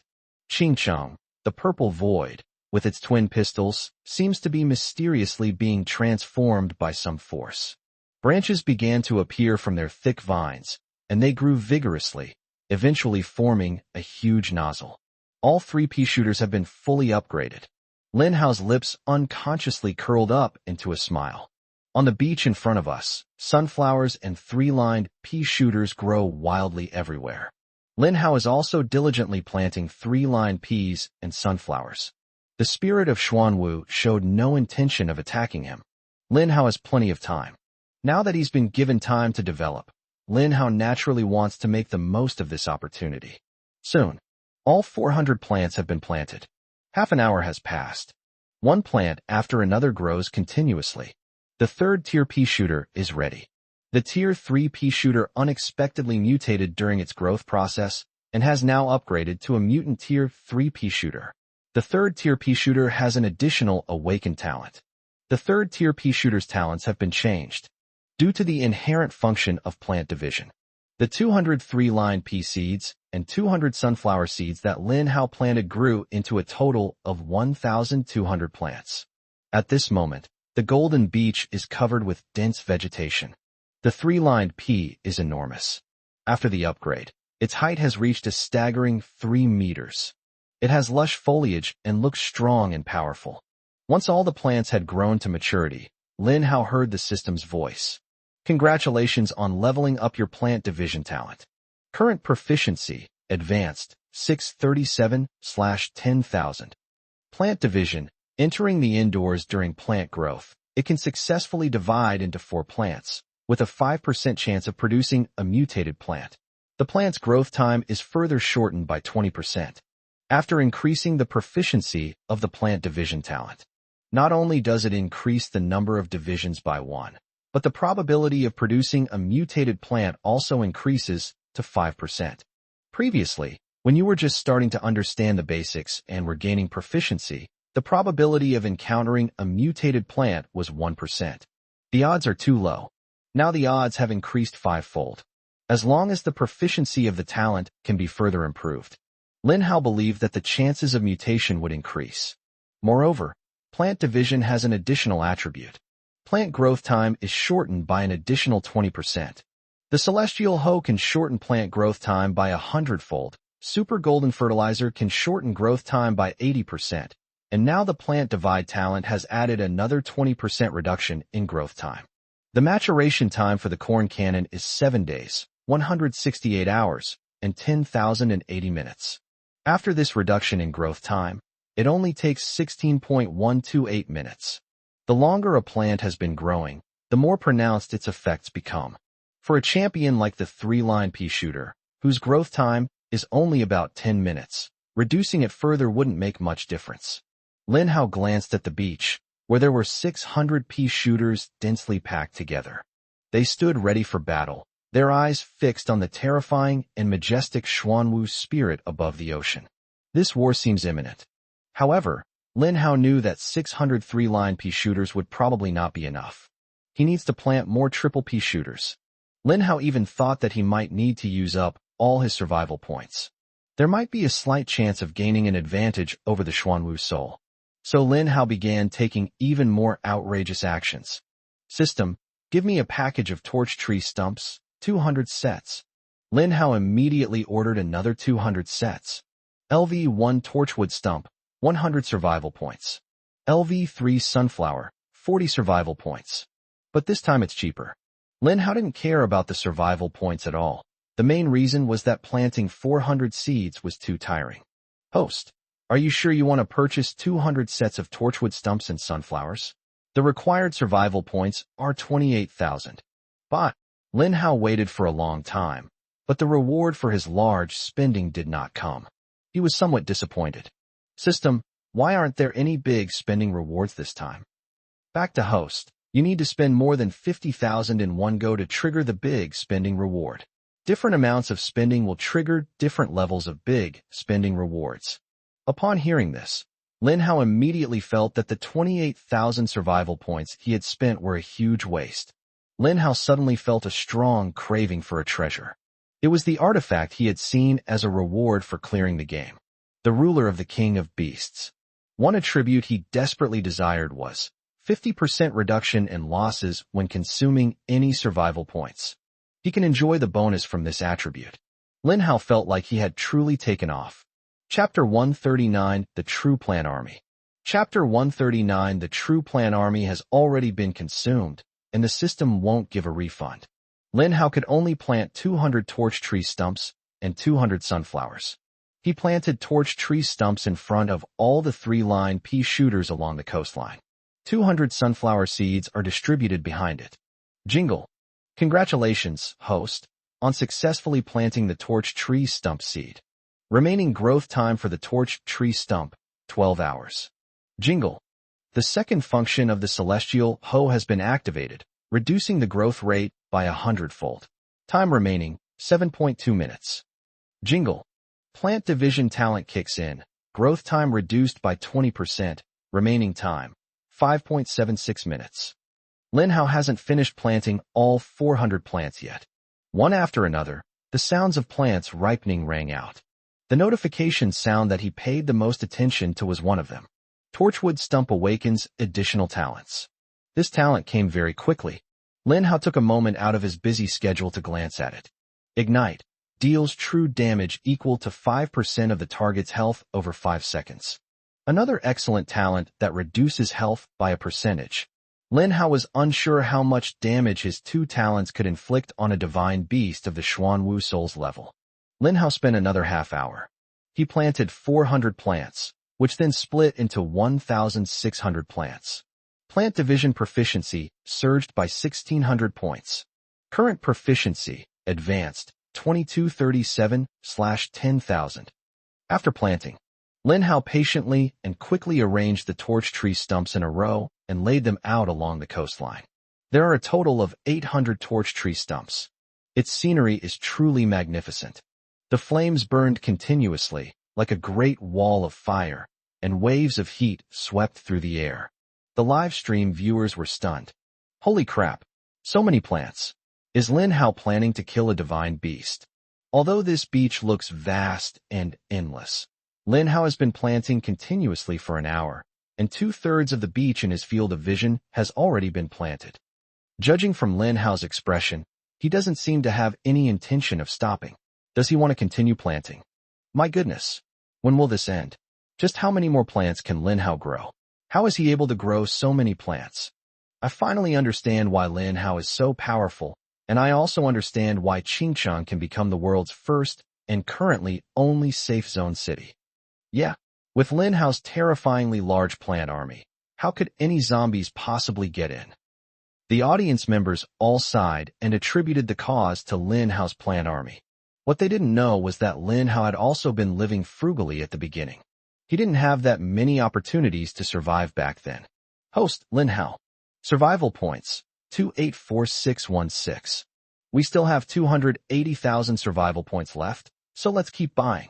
Ching Chong, the purple void, with its twin pistols, seems to be mysteriously being transformed by some force. Branches began to appear from their thick vines, and they grew vigorously, eventually forming a huge nozzle. All 3 pea shooters have been fully upgraded. Lin Hao's lips unconsciously curled up into a smile. On the beach in front of us, sunflowers and 3-lined pea shooters grow wildly everywhere. Lin Hao is also diligently planting 3-line peas and sunflowers. The spirit of Xuanwu showed no intention of attacking him. Lin Hao has plenty of time. Now that he's been given time to develop, Lin Hao naturally wants to make the most of this opportunity. Soon, all 400 plants have been planted. Half an hour has passed. One plant after another grows continuously. The third tier pea shooter is ready. The tier 3 pea shooter unexpectedly mutated during its growth process and has now upgraded to a mutant tier 3 pea shooter. The third tier pea shooter has an additional awakened talent. The third tier pea shooter's talents have been changed due to the inherent function of plant division. The 203 line pea seeds and 200 sunflower seeds that Lin Hao planted grew into a total of 1,200 plants. At this moment, the golden beach is covered with dense vegetation. The 3-lined pea is enormous. After the upgrade, its height has reached a staggering 3 meters. It has lush foliage and looks strong and powerful. Once all the plants had grown to maturity, Lin Hao heard the system's voice. Congratulations on leveling up your plant division talent. Current proficiency, advanced, 637/10,000. Plant division, entering the indoors during plant growth. It can successfully divide into 4 plants, with a 5% chance of producing a mutated plant. The plant's growth time is further shortened by 20%. After increasing the proficiency of the plant division talent, not only does it increase the number of divisions by 1, but the probability of producing a mutated plant also increases to 5%. Previously, when you were just starting to understand the basics and were gaining proficiency, the probability of encountering a mutated plant was 1%. The odds are too low. Now the odds have increased 5-fold. As long as the proficiency of the talent can be further improved, Lin Hao believed that the chances of mutation would increase. Moreover, plant division has an additional attribute. Plant growth time is shortened by an additional 20%. The Celestial Hoe can shorten plant growth time by 100-fold. Super Golden Fertilizer can shorten growth time by 80%. And now the plant divide talent has added another 20% reduction in growth time. The maturation time for the corn cannon is 7 days, 168 hours, and 10,080 minutes. After this reduction in growth time, it only takes 16.128 minutes. The longer a plant has been growing, the more pronounced its effects become. For a champion like the 3-line pea shooter, whose growth time is only about 10 minutes, reducing it further wouldn't make much difference. Lin Hao glanced at the beach, where there were 600 pea shooters densely packed together. They stood ready for battle, their eyes fixed on the terrifying and majestic Xuanwu spirit above the ocean. This war seems imminent. However, Lin Hao knew that 600 3-line pea shooters would probably not be enough. He needs to plant more triple pea shooters. Lin Hao even thought that he might need to use up all his survival points. There might be a slight chance of gaining an advantage over the Xuanwu soul. So Lin Hao began taking even more outrageous actions. System, give me a package of torch tree stumps, 200 sets. Lin Hao immediately ordered another 200 sets. LV1 torchwood stump, 100 survival points. LV3 sunflower, 40 survival points. But this time it's cheaper. Lin Hao didn't care about the survival points at all. The main reason was that planting 400 seeds was too tiring. Host, are you sure you want to purchase 200 sets of torchwood stumps and sunflowers? The required survival points are 28,000. But Lin Hao waited for a long time, but the reward for his large spending did not come. He was somewhat disappointed. System, why aren't there any big spending rewards this time? Back to host. You need to spend more than 50,000 in one go to trigger the big spending reward. Different amounts of spending will trigger different levels of big spending rewards. Upon hearing this, Lin Hao immediately felt that the 28,000 survival points he had spent were a huge waste. Lin Hao suddenly felt a strong craving for a treasure. It was the artifact he had seen as a reward for clearing the game. The ruler of the king of beasts. One attribute he desperately desired was 50% reduction in losses when consuming any survival points. He can enjoy the bonus from this attribute. Lin Hao felt like he had truly taken off. Chapter 139, The True Plan Army. Chapter 139, The True Plan Army has already been consumed, and the system won't give a refund. Lin Hao could only plant 200 torch tree stumps and 200 sunflowers. He planted torch tree stumps in front of all the 3-line pea shooters along the coastline. 200 sunflower seeds are distributed behind it. Jingle. Congratulations, host. on successfully planting the torch tree stump seed. Remaining growth time for the torch tree stump, 12 hours. Jingle. The second function of the celestial hoe has been activated, reducing the growth rate by 100-fold. Time remaining, 7.2 minutes. Jingle. Plant division talent kicks in, growth time reduced by 20%, remaining time, 5.76 minutes. Lin Hao hasn't finished planting all 400 plants yet. One after another, the sounds of plants ripening rang out. The notification sound that he paid the most attention to was one of them. Torchwood Stump Awakens additional talents. This talent came very quickly. Lin Hao took a moment out of his busy schedule to glance at it. Ignite. Deals true damage equal to 5% of the target's health over 5 seconds. Another excellent talent that reduces health by a percentage. Lin Hao was unsure how much damage his two talents could inflict on a divine beast of the Xuanwu Soul's level. Lin Hao spent another half hour. He planted 400 plants, which then split into 1,600 plants. Plant division proficiency surged by 1,600 points. Current proficiency, advanced, 2237/10,000. After planting, Lin Hao patiently and quickly arranged the torch tree stumps in a row and laid them out along the coastline. There are a total of 800 torch tree stumps. Its scenery is truly magnificent. The flames burned continuously, like a great wall of fire, and waves of heat swept through the air. The live stream viewers were stunned. Holy crap! So many plants. Is Lin Hao planning to kill a divine beast? Although this beach looks vast and endless, Lin Hao has been planting continuously for an hour, and 2/3 of the beach in his field of vision has already been planted. Judging from Lin Hao's expression, he doesn't seem to have any intention of stopping. Does he want to continue planting? My goodness! When will this end? Just how many more plants can Lin Hao grow? How is he able to grow so many plants? I finally understand why Lin Hao is so powerful, and I also understand why Qingcheng can become the world's first and currently only safe zone city. Yeah, with Lin Hao's terrifyingly large plant army, how could any zombies possibly get in? The audience members all sighed and attributed the cause to Lin Hao's plant army. What they didn't know was that Lin Hao had also been living frugally at the beginning. He didn't have that many opportunities to survive back then. Host, Lin Hao. Survival points, 284616. We still have 280,000 survival points left, so let's keep buying.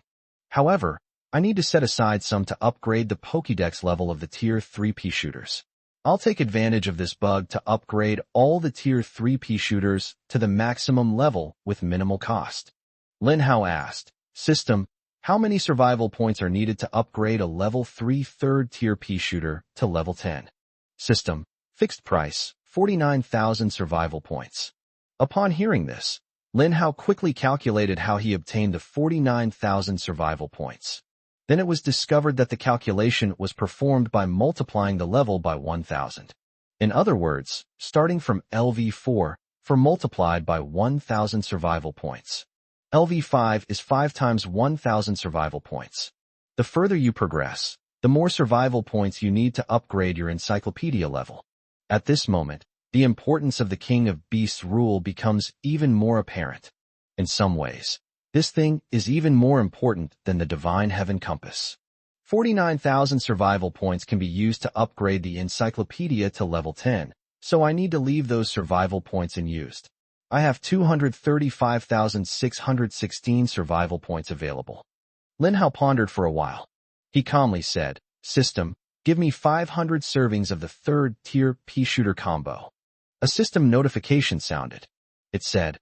However, I need to set aside some to upgrade the Pokédex level of the Tier 3 pea shooters. I'll take advantage of this bug to upgrade all the Tier 3 pea shooters to the maximum level with minimal cost. Lin Hao asked, System, how many survival points are needed to upgrade a level 3 third tier pea shooter to level 10? System, fixed price, 49,000 survival points. Upon hearing this, Lin Hao quickly calculated how he obtained the 49,000 survival points. Then it was discovered that the calculation was performed by multiplying the level by 1,000. In other words, starting from LV4 for multiplied by 1,000 survival points. LV5 is 5 times 1,000 survival points. The further you progress, the more survival points you need to upgrade your encyclopedia level. At this moment, the importance of the King of Beasts rule becomes even more apparent. In some ways, this thing is even more important than the Divine Heaven Compass. 49,000 survival points can be used to upgrade the encyclopedia to level 10, so I need to leave those survival points unused. I have 235,616 survival points available. Lin Hao pondered for a while. He calmly said, System, give me 500 servings of the third tier pea shooter combo. A system notification sounded. It said,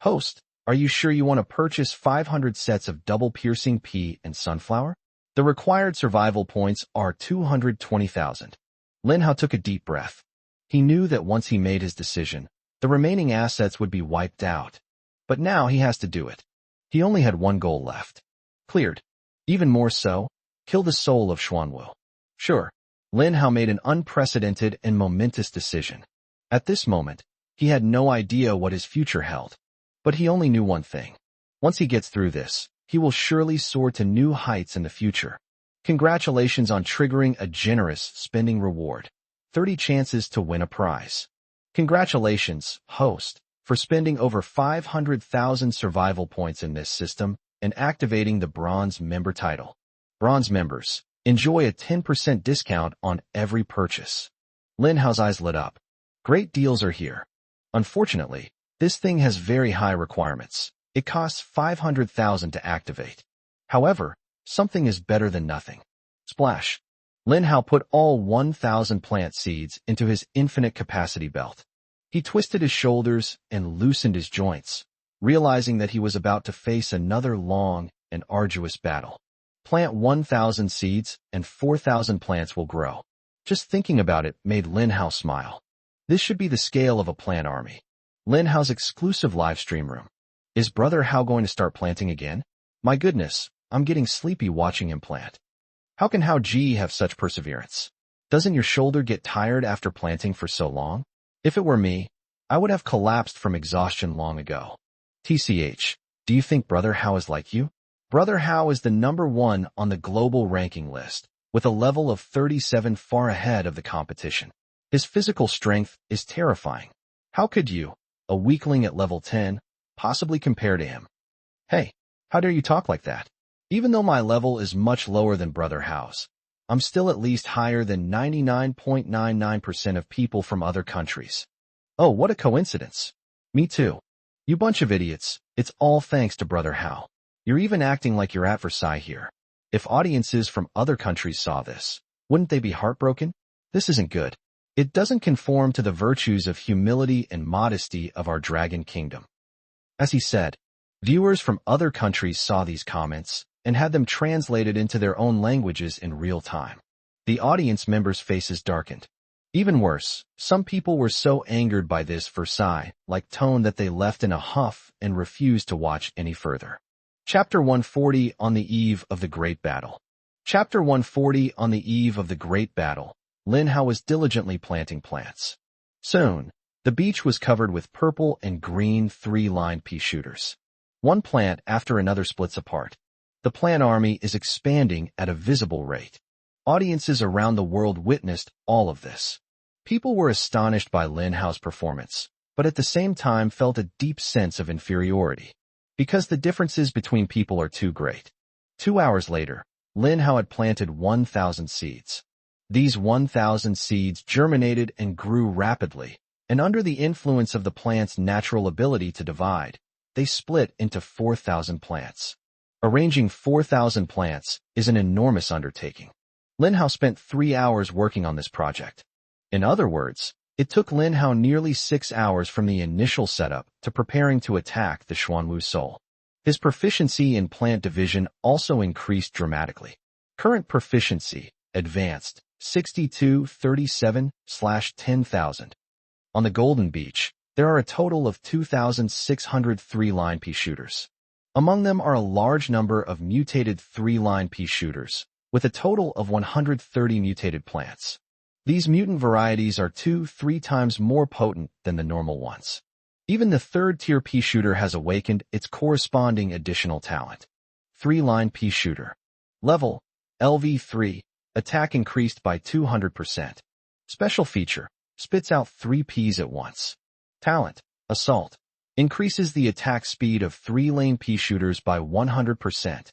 Host, are you sure you want to purchase 500 sets of double piercing pea and sunflower? The required survival points are 220,000. Lin Hao took a deep breath. He knew that once he made his decision, the remaining assets would be wiped out. But now he has to do it. He only had one goal left. Cleared. Even more so, kill the soul of Xuanwu. Sure, Lin Hao made an unprecedented and momentous decision. At this moment, he had no idea what his future held. But he only knew one thing. Once he gets through this, he will surely soar to new heights in the future. Congratulations on triggering a generous spending reward. 30 chances to win a prize. Congratulations, host. for spending over 500,000 survival points in this system and activating the Bronze Member title. Bronze members enjoy a 10% discount on every purchase. Lin Hao's eyes lit up. Great deals are here. Unfortunately, this thing has very high requirements. It costs 500,000 to activate. However, something is better than nothing. Splash. Lin Hao put all 1,000 plant seeds into his infinite capacity belt. He twisted his shoulders and loosened his joints, realizing that he was about to face another long and arduous battle. Plant 1,000 seeds and 4,000 plants will grow. Just thinking about it made Lin Hao smile. This should be the scale of a plant army. Lin Hao's exclusive live stream room. Is Brother Hao going to start planting again? My goodness, I'm getting sleepy watching him plant. How can Hao Ji have such perseverance? Doesn't your shoulder get tired after planting for so long? If it were me, I would have collapsed from exhaustion long ago. TCH, do you think Brother Hao is like you? Brother Hao is the #1 on the global ranking list, with a level of 37 far ahead of the competition. His physical strength is terrifying. How could you, a weakling at level 10, possibly compare to him? Hey, how dare you talk like that? Even though my level is much lower than Brother Hao's, I'm still at least higher than 99.99% of people from other countries. Oh, what a coincidence. Me too. You bunch of idiots, it's all thanks to Brother Hao. You're even acting like you're at Versailles here. If audiences from other countries saw this, wouldn't they be heartbroken? This isn't good. It doesn't conform to the virtues of humility and modesty of our Dragon Kingdom. As he said, viewers from other countries saw these comments and had them translated into their own languages in real time. The audience members' faces darkened. Even worse, some people were so angered by this Versailles-like tone that they left in a huff and refused to watch any further. Chapter 140 on the eve of the Great Battle. Chapter 140 on the eve of the Great Battle. Lin Hao was diligently planting plants. Soon, the beach was covered with purple and green 3-line pea shooters. One plant after another splits apart. The plant army is expanding at a visible rate. Audiences around the world witnessed all of this. People were astonished by Lin Hao's performance, but at the same time felt a deep sense of inferiority, because the differences between people are too great. 2 hours later, Lin Hao had planted 1,000 seeds. These 1,000 seeds germinated and grew rapidly, and under the influence of the plant's natural ability to divide, they split into 4,000 plants. Arranging 4,000 plants is an enormous undertaking. Lin Hao spent 3 hours working on this project. In other words, it took Lin Hao nearly 6 hours from the initial setup to preparing to attack the Xuanwu Soul. His proficiency in plant division also increased dramatically. Current proficiency, advanced, 6237/10,000. On the Golden Beach, there are a total of 2,600 3-line pea shooters. Among them are a large number of mutated 3-line pea shooters, with a total of 130 mutated plants. These mutant varieties are 2-3 times more potent than the normal ones. Even the 3rd-tier pea shooter has awakened its corresponding additional talent. 3-line pea shooter. Level, LV3, attack increased by 200%. Special feature, spits out 3 peas at once. Talent, assault, increases the attack speed of 3-lane pea shooters by 100%.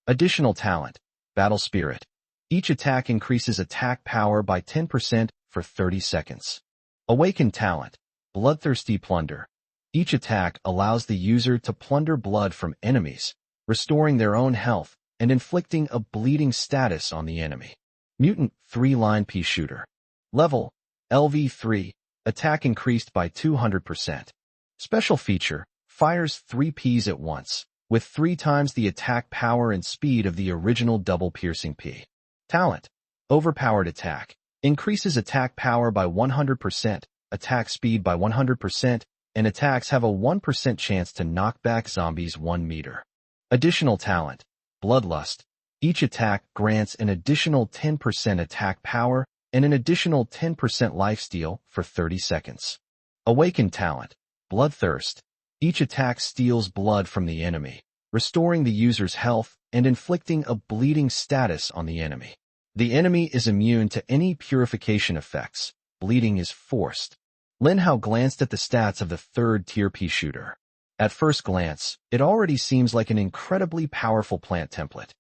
Additional talent, battle spirit. Each attack increases attack power by 10% for 30 seconds. Awakened talent, bloodthirsty plunder. Each attack allows the user to plunder blood from enemies, restoring their own health and inflicting a bleeding status on the enemy. Mutant 3-line pea shooter. Level, LV3, attack increased by 200%. Special feature, fires 3 peas at once, with 3 times the attack power and speed of the original double piercing pea. Talent, overpowered attack, increases attack power by 100%, attack speed by 100%, and attacks have a 1% chance to knock back zombies 1 meter. Additional talent, bloodlust. Each attack grants an additional 10% attack power and an additional 10% lifesteal for 30 seconds. Awakened talent, bloodthirst. Each attack steals blood from the enemy, restoring the user's health and inflicting a bleeding status on the enemy. The enemy is immune to any purification effects. Bleeding is forced. Lin Hao glanced at the stats of the third-tier pea shooter. At first glance, it already seems like an incredibly powerful plant template.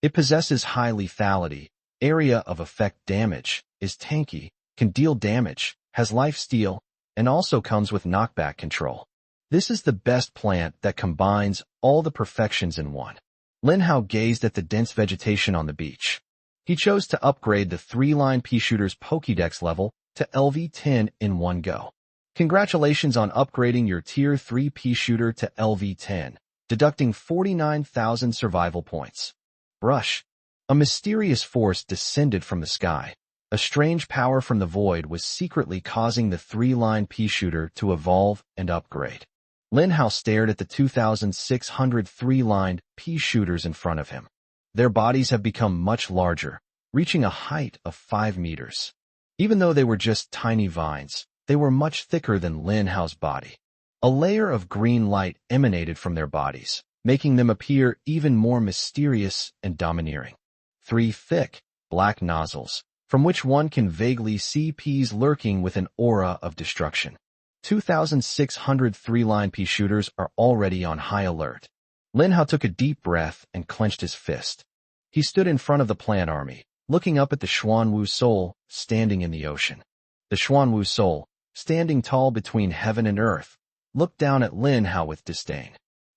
It possesses high lethality, area of effect damage, is tanky, can deal damage, has life steal, and also comes with knockback control. This is the best plant that combines all the perfections in one. Lin Hao gazed at the dense vegetation on the beach. He chose to upgrade the 3-line pea shooter's Pokédex level to LV10 in one go. Congratulations on upgrading your Tier 3 pea shooter to LV10, deducting 49,000 survival points. Brush. A mysterious force descended from the sky. A strange power from the void was secretly causing the 3-line pea shooter to evolve and upgrade. Lin Hao stared at the 2,600 3-lined pea shooters in front of him. Their bodies have become much larger, reaching a height of 5 meters. Even though they were just tiny vines, they were much thicker than Lin Hao's body. A layer of green light emanated from their bodies, making them appear even more mysterious and domineering. 3 thick, black nozzles, from which one can vaguely see peas lurking with an aura of destruction. 2,600 3-line pea shooters are already on high alert. Lin Hao took a deep breath and clenched his fist. He stood in front of the plant army, looking up at the Xuanwu soul standing in the ocean. The Xuanwu soul, standing tall between heaven and earth, looked down at Lin Hao with disdain.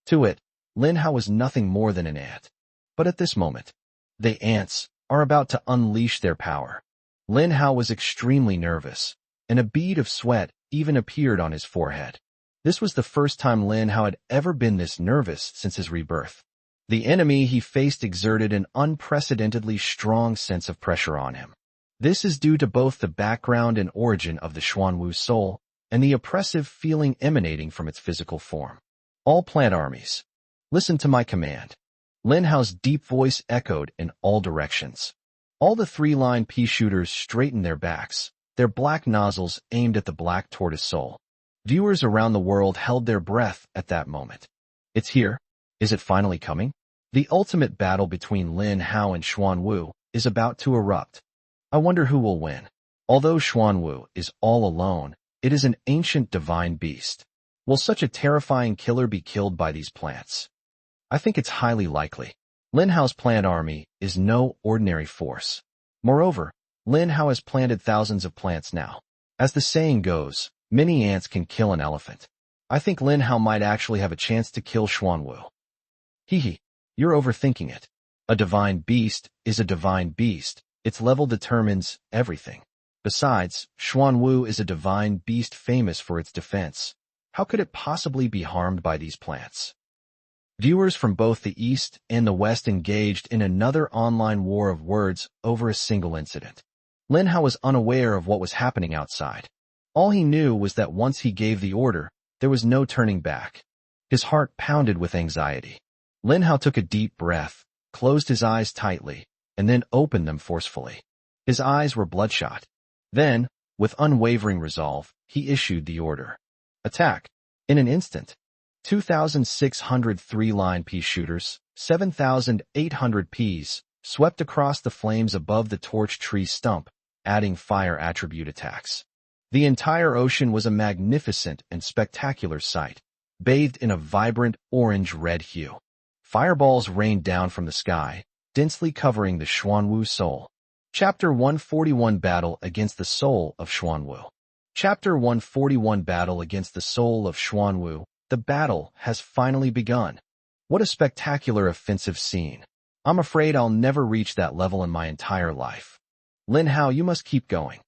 To it, Lin Hao was nothing more than an ant. But at this moment, the ants are about to unleash their power. Lin Hao was extremely nervous, and a bead of sweat even appeared on his forehead. This was the first time Lin Hao had ever been this nervous since his rebirth. The enemy he faced exerted an unprecedentedly strong sense of pressure on him. This is due to both the background and origin of the Xuanwu soul and the oppressive feeling emanating from its physical form. All plant armies, listen to my command. Lin Hao's deep voice echoed in all directions. All the 3-line pea shooters straightened their backs, their black nozzles aimed at the black tortoise soul. Viewers around the world held their breath at that moment. It's here. Is it finally coming? The ultimate battle between Lin Hao and Xuanwu is about to erupt. I wonder who will win. Although Xuanwu is all alone, it is an ancient divine beast. Will such a terrifying killer be killed by these plants? I think it's highly likely. Lin Hao's plant army is no ordinary force. Moreover, Lin Hao has planted thousands of plants now. As the saying goes, many ants can kill an elephant. I think Lin Hao might actually have a chance to kill Xuanwu. Hehe, you're overthinking it. A divine beast is a divine beast. Its level determines everything. Besides, Xuanwu is a divine beast famous for its defense. How could it possibly be harmed by these plants? Viewers from both the East and the West engaged in another online war of words over a single incident. Lin Hao was unaware of what was happening outside. All he knew was that once he gave the order, there was no turning back. His heart pounded with anxiety. Lin Hao took a deep breath, closed his eyes tightly, and then opened them forcefully. His eyes were bloodshot. Then, with unwavering resolve, he issued the order. Attack. In an instant. 2,600 3-line pea shooters, 7,800 peas, swept across the flames above the torch tree stump, adding fire attribute attacks. The entire ocean was a magnificent and spectacular sight, bathed in a vibrant orange-red hue. Fireballs rained down from the sky, densely covering the Xuanwu soul. Chapter 141 Battle against the Soul of Xuanwu. Chapter 141 Battle against the Soul of Xuanwu. The battle has finally begun. What a spectacular offensive scene. I'm afraid I'll never reach that level in my entire life. Lin Hao, you must keep going.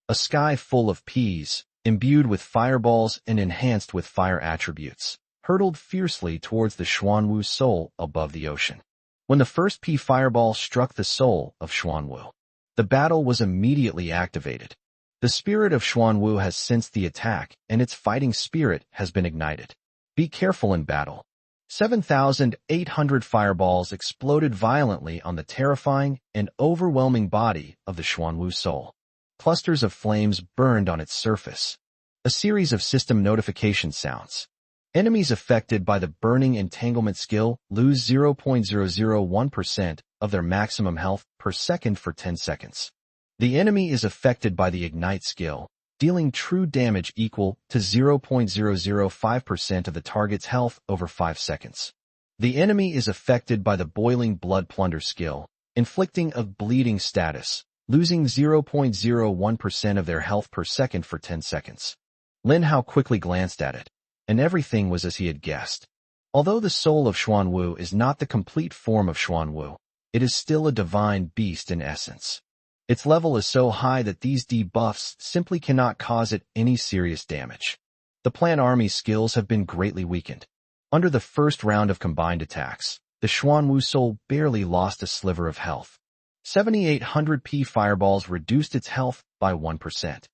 A sky full of peas, imbued with fireballs and enhanced with fire attributes, hurtled fiercely towards the Xuanwu soul above the ocean. When the first pea fireball struck the soul of Xuanwu, the battle was immediately activated. The spirit of Xuanwu has sensed the attack, and its fighting spirit has been ignited. Be careful in battle. 7,800 fireballs exploded violently on the terrifying and overwhelming body of the Xuanwu soul. Clusters of flames burned on its surface. A series of system notification sounds. Enemies affected by the burning entanglement skill lose 0.001% of their maximum health per second for 10 seconds. The enemy is affected by the ignite skill. dealing true damage equal to 0.005% of the target's health over 5 seconds. The enemy is affected by the boiling blood plunder skill, inflicting a bleeding status, losing 0.01% of their health per second for 10 seconds. Lin Hao quickly glanced at it, and everything was as he had guessed. Although the soul of Xuanwu is not the complete form of Xuanwu, it is still a divine beast in essence. Its level is so high that these debuffs simply cannot cause it any serious damage. The plant army's skills have been greatly weakened. Under the first round of combined attacks, the Xuanwu soul barely lost a sliver of health. 7,800 fireballs reduced its health by 1%.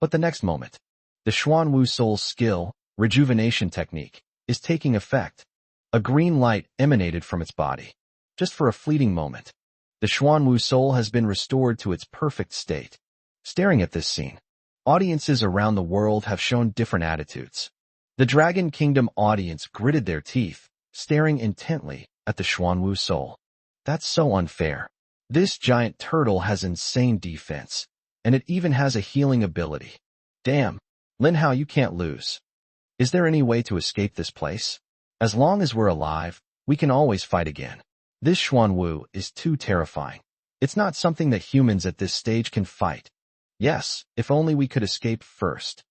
But the next moment, the Xuanwu soul's skill, rejuvenation technique, is taking effect. A green light emanated from its body. Just for a fleeting moment, the Xuanwu soul has been restored to its perfect state. Staring at this scene, audiences around the world have shown different attitudes. The Dragon Kingdom audience gritted their teeth, staring intently at the Xuanwu soul. That's so unfair. This giant turtle has insane defense, and it even has a healing ability. Damn, Lin Hao, you can't lose. Is there any way to escape this place? As long as we're alive, we can always fight again. This Xuanwu is too terrifying. It's not something that humans at this stage can fight. Yes, if only we could escape first.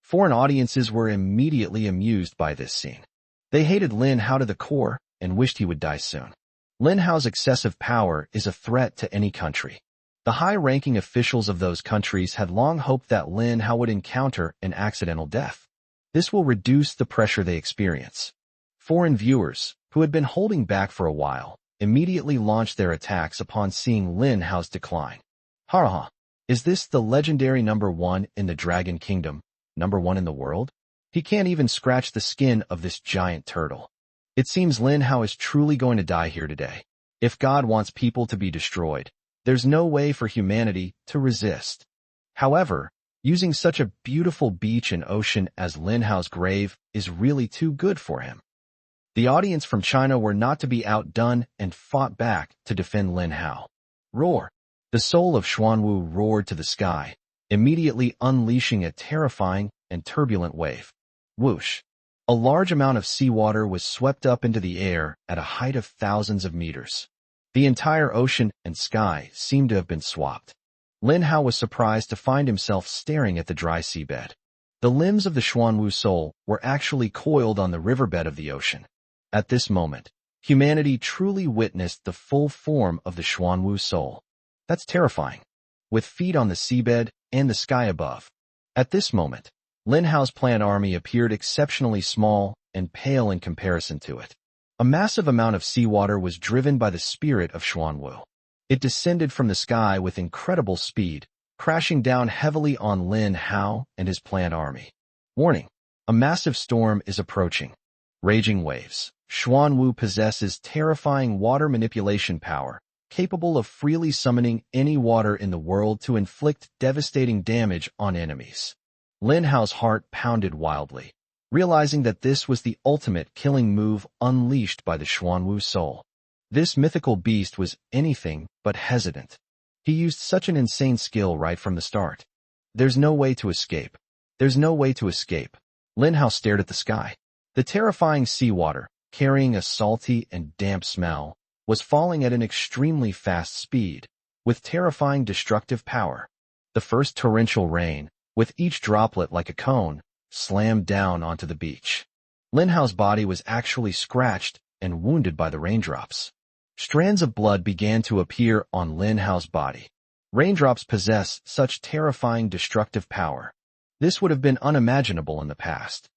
Foreign audiences were immediately amused by this scene. They hated Lin Hao to the core and wished he would die soon. Lin Hao's excessive power is a threat to any country. The high-ranking officials of those countries had long hoped that Lin Hao would encounter an accidental death. This will reduce the pressure they experience. Foreign viewers, who had been holding back for a while, immediately launched their attacks upon seeing Lin Hao's decline. Ha! Is this the legendary #1 in the Dragon Kingdom, #1 in the world? He can't even scratch the skin of this giant turtle. It seems Lin Hao is truly going to die here today. If God wants people to be destroyed, there's no way for humanity to resist. However, using such a beautiful beach and ocean as Lin Hao's grave is really too good for him. The audience from China were not to be outdone and fought back to defend Lin Hao. Roar! The soul of Xuanwu roared to the sky, immediately unleashing a terrifying and turbulent wave. Whoosh! A large amount of seawater was swept up into the air at a height of thousands of meters. The entire ocean and sky seemed to have been swapped. Lin Hao was surprised to find himself staring at the dry seabed. The limbs of the Xuanwu soul were actually coiled on the riverbed of the ocean. At this moment, humanity truly witnessed the full form of the Xuanwu soul. That's terrifying. With feet on the seabed and the sky above. At this moment, Lin Hao's plant army appeared exceptionally small and pale in comparison to it. A massive amount of seawater was driven by the spirit of Xuanwu. It descended from the sky with incredible speed, crashing down heavily on Lin Hao and his plant army. Warning! A massive storm is approaching. Raging waves. Xuanwu possesses terrifying water manipulation power, capable of freely summoning any water in the world to inflict devastating damage on enemies. Lin Hao's heart pounded wildly, realizing that this was the ultimate killing move unleashed by the Xuanwu soul. This mythical beast was anything but hesitant. He used such an insane skill right from the start. There's no way to escape. There's no way to escape. Lin Hao stared at the sky. The terrifying seawater, carrying a salty and damp smell, was falling at an extremely fast speed, with terrifying destructive power. The first torrential rain, with each droplet like a cone, slammed down onto the beach. Lin Hao's body was actually scratched and wounded by the raindrops. Strands of blood began to appear on Lin Hao's body. Raindrops possess such terrifying destructive power. This would have been unimaginable in the past.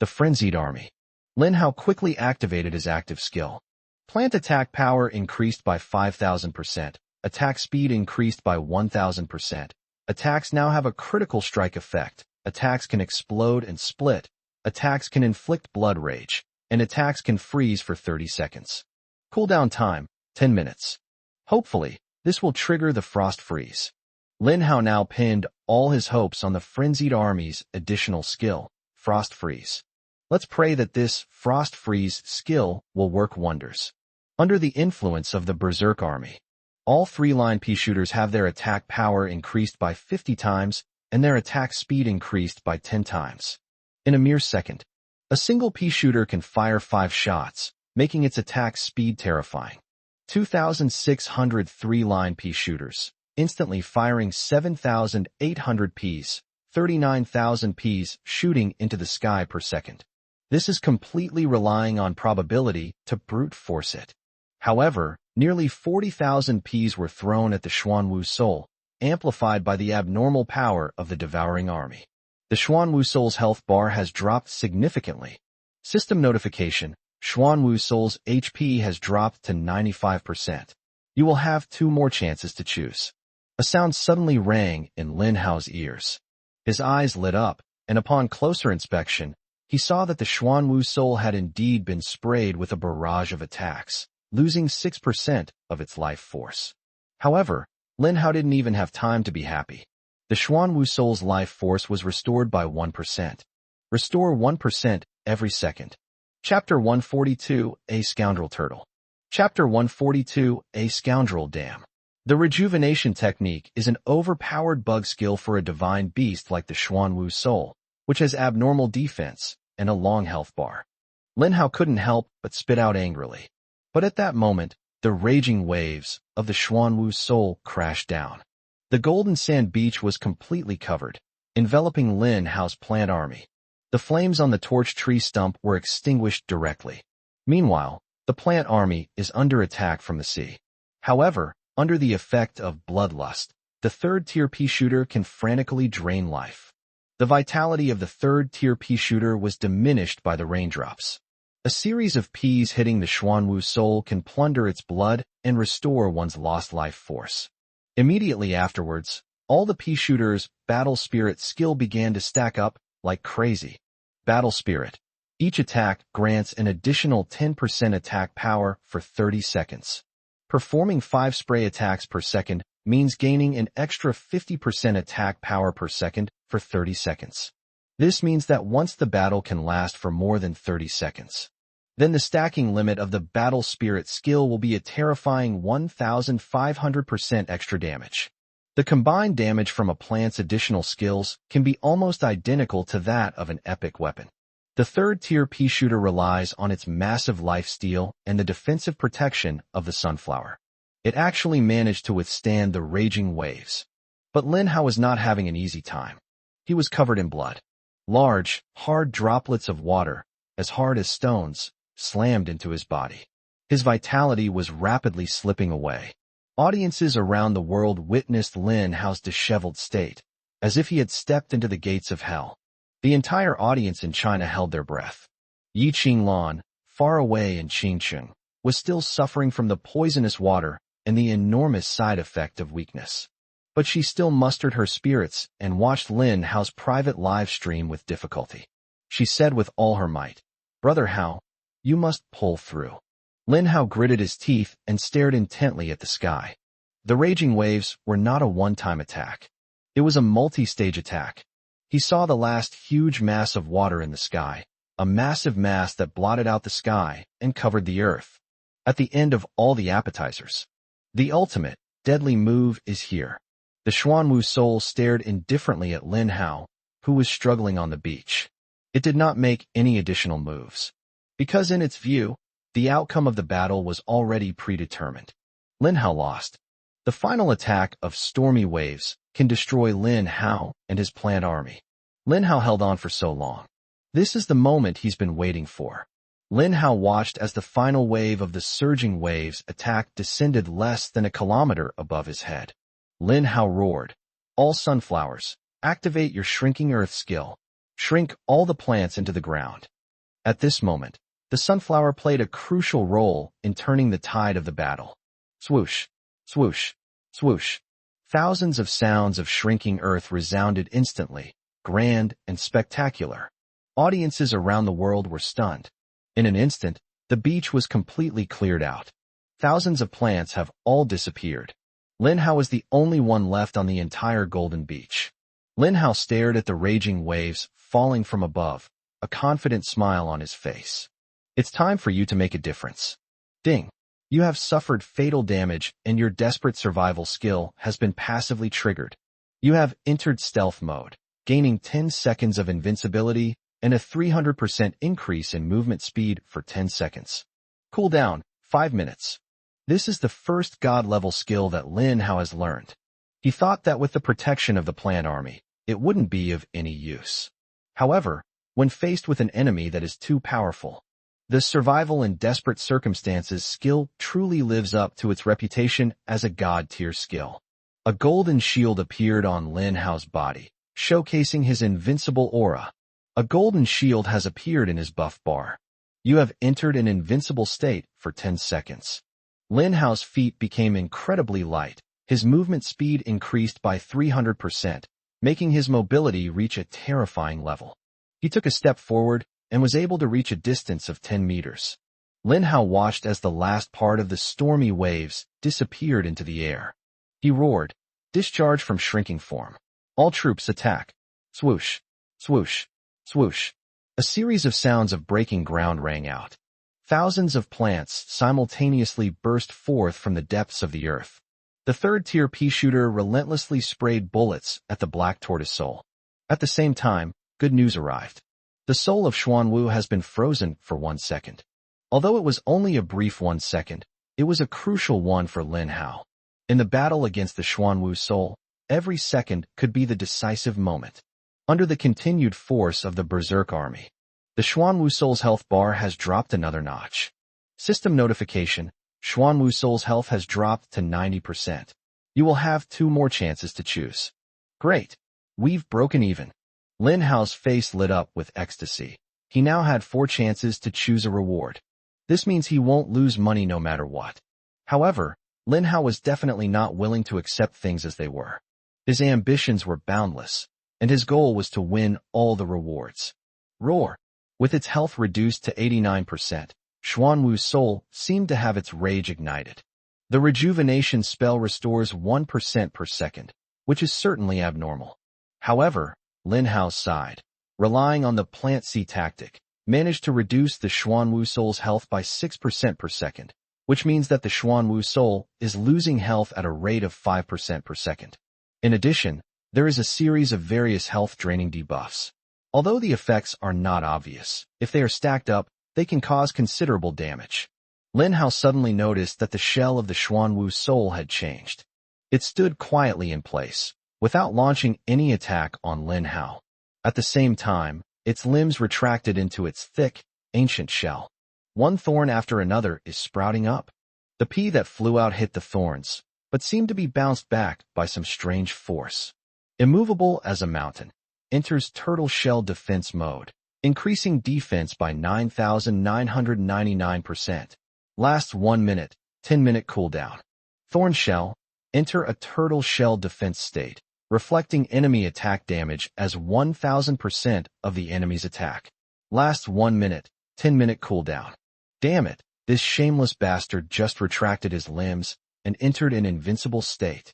The frenzied army. Lin Hao quickly activated his active skill. Plant attack power increased by 5,000%. Attack speed increased by 1,000%. Attacks now have a critical strike effect. Attacks can explode and split. Attacks can inflict blood rage. And attacks can freeze for 30 seconds. Cooldown time, 10 minutes. Hopefully, this will trigger the frost freeze. Lin Hao now pinned all his hopes on the frenzied army's additional skill, frost freeze. Let's pray that this frost freeze skill will work wonders. Under the influence of the Berserk army, all 3-line P-shooters have their attack power increased by 50 times and their attack speed increased by 10 times. In a mere second, a single pea shooter can fire 5 shots, making its attack speed terrifying. 2,603 line pea shooters, instantly firing 7,800 peas, 39,000 peas shooting into the sky per second. This is completely relying on probability to brute force it. However, nearly 40,000 peas were thrown at the Xuanwu soul, amplified by the abnormal power of the devouring army. The Xuanwu soul's health bar has dropped significantly. System notification: Xuanwu soul's HP has dropped to 95%. You will have 2 more chances to choose. A sound suddenly rang in Lin Hao's ears. His eyes lit up, and upon closer inspection, he saw that the Xuanwu soul had indeed been sprayed with a barrage of attacks, losing 6% of its life force. However, Lin Hao didn't even have time to be happy. The Xuanwu soul's life force was restored by 1%. Restore 1% every second. Chapter 142, A Scoundrel Turtle. Chapter 142, A Scoundrel Dam. The rejuvenation technique is an overpowered bug skill for a divine beast like the Xuanwu soul, which has abnormal defense and a long health bar. Lin Hao couldn't help but spit out angrily. But at that moment, the raging waves of the Xuanwu soul crashed down. The golden sand beach was completely covered, enveloping Lin Hao's plant army. The flames on the torch tree stump were extinguished directly. Meanwhile, the plant army is under attack from the sea. However, under the effect of bloodlust, the third-tier pea shooter can frantically drain life. The vitality of the third-tier pea shooter was diminished by the raindrops. A series of peas hitting the Xuanwu soul can plunder its blood and restore one's lost life force. Immediately afterwards, all the pea shooters' battle spirit skill began to stack up like crazy. Battle Spirit. Each attack grants an additional 10% attack power for 30 seconds. Performing 5 spray attacks per second means gaining an extra 50% attack power per second for 30 seconds. This means that once the battle can last for more than 30 seconds, then the stacking limit of the Battle Spirit skill will be a terrifying 1,500% extra damage. The combined damage from a plant's additional skills can be almost identical to that of an epic weapon. The third-tier pea shooter relies on its massive lifesteal and the defensive protection of the sunflower. It actually managed to withstand the raging waves. But Lin Hao was not having an easy time. He was covered in blood. Large, hard droplets of water, as hard as stones, slammed into his body. His vitality was rapidly slipping away. Audiences around the world witnessed Lin Hao's disheveled state, as if he had stepped into the gates of hell. The entire audience in China held their breath. Yi Qinglan, far away in Qingcheng, was still suffering from the poisonous water and the enormous side effect of weakness. But she still mustered her spirits and watched Lin Hao's private live stream with difficulty. She said with all her might, "Brother Hao, you must pull through." Lin Hao gritted his teeth and stared intently at the sky. The raging waves were not a one-time attack. It was a multi-stage attack. He saw the last huge mass of water in the sky, a massive mass that blotted out the sky and covered the earth. At the end of all the appetizers, the ultimate, deadly move is here. The Xuanwu soul stared indifferently at Lin Hao, who was struggling on the beach. It did not make any additional moves, because in its view, the outcome of the battle was already predetermined. Lin Hao lost. The final attack of stormy waves can destroy Lin Hao and his plant army. Lin Hao held on for so long. This is the moment he's been waiting for. Lin Hao watched as the final wave of the surging waves attack descended less than a kilometer above his head. Lin Hao roared, "All sunflowers, activate your shrinking earth skill. Shrink all the plants into the ground." At this moment, the sunflower played a crucial role in turning the tide of the battle. Swoosh, swoosh, swoosh. Thousands of sounds of shrinking earth resounded instantly, grand and spectacular. Audiences around the world were stunned. In an instant, the beach was completely cleared out. Thousands of plants have all disappeared. Lin Hao was the only one left on the entire golden beach. Lin Hao stared at the raging waves falling from above, a confident smile on his face. "It's time for you to make a difference. Ding. You have suffered fatal damage and your desperate survival skill has been passively triggered. You have entered stealth mode, gaining 10 seconds of invincibility and a 300% increase in movement speed for 10 seconds. Cooldown, 5 minutes. This is the first god-level skill that Lin Hao has learned. He thought that with the protection of the plant army, it wouldn't be of any use. However, when faced with an enemy that is too powerful, the survival in desperate circumstances skill truly lives up to its reputation as a god-tier skill. A golden shield appeared on Lin Hao's body, showcasing his invincible aura. A golden shield has appeared in his buff bar. You have entered an invincible state for 10 seconds. Lin Hao's feet became incredibly light. His movement speed increased by 300%, making his mobility reach a terrifying level. He took a step forward and was able to reach a distance of 10 meters. Lin Hao watched as the last part of the stormy waves disappeared into the air. He roared, "Discharge from shrinking form. All troops attack." Swoosh, swoosh, swoosh. A series of sounds of breaking ground rang out. Thousands of plants simultaneously burst forth from the depths of the earth. The third-tier pea shooter relentlessly sprayed bullets at the black tortoise soul. At the same time, good news arrived. The soul of Xuanwu has been frozen for 1 second. Although it was only a brief 1 second, it was a crucial one for Lin Hao. In the battle against the Xuanwu soul, every second could be the decisive moment. Under the continued force of the Berserk army, the Xuanwu soul's health bar has dropped another notch. System notification: Xuanwu soul's health has dropped to 90%. You will have 2 more chances to choose. Great. We've broken even. Lin Hao's face lit up with ecstasy. He now had 4 chances to choose a reward. This means he won't lose money no matter what. However, Lin Hao was definitely not willing to accept things as they were. His ambitions were boundless, and his goal was to win all the rewards. Roar. With its health reduced to 89%, Xuanwu's soul seemed to have its rage ignited. The rejuvenation spell restores 1% per second, which is certainly abnormal. However, Lin Hao sighed. Relying on the plant seed tactic, managed to reduce the Xuanwu soul's health by 6% per second, which means that the Xuanwu soul is losing health at a rate of 5% per second. In addition, there is a series of various health-draining debuffs. Although the effects are not obvious, if they are stacked up, they can cause considerable damage. Lin Hao suddenly noticed that the shell of the Xuanwu soul had changed. It stood quietly in place, without launching any attack on Lin Hao. At the same time, its limbs retracted into its thick, ancient shell. One thorn after another is sprouting up. The pea that flew out hit the thorns, but seemed to be bounced back by some strange force. Immovable as a mountain, enters turtle shell defense mode, increasing defense by 9,999%. Lasts 1 minute, 10-minute cooldown. Thorn shell, enter a turtle shell defense state, reflecting enemy attack damage as 1,000% of the enemy's attack. Lasts 1 minute, 10-minute cooldown. Damn it, this shameless bastard just retracted his limbs and entered an invincible state.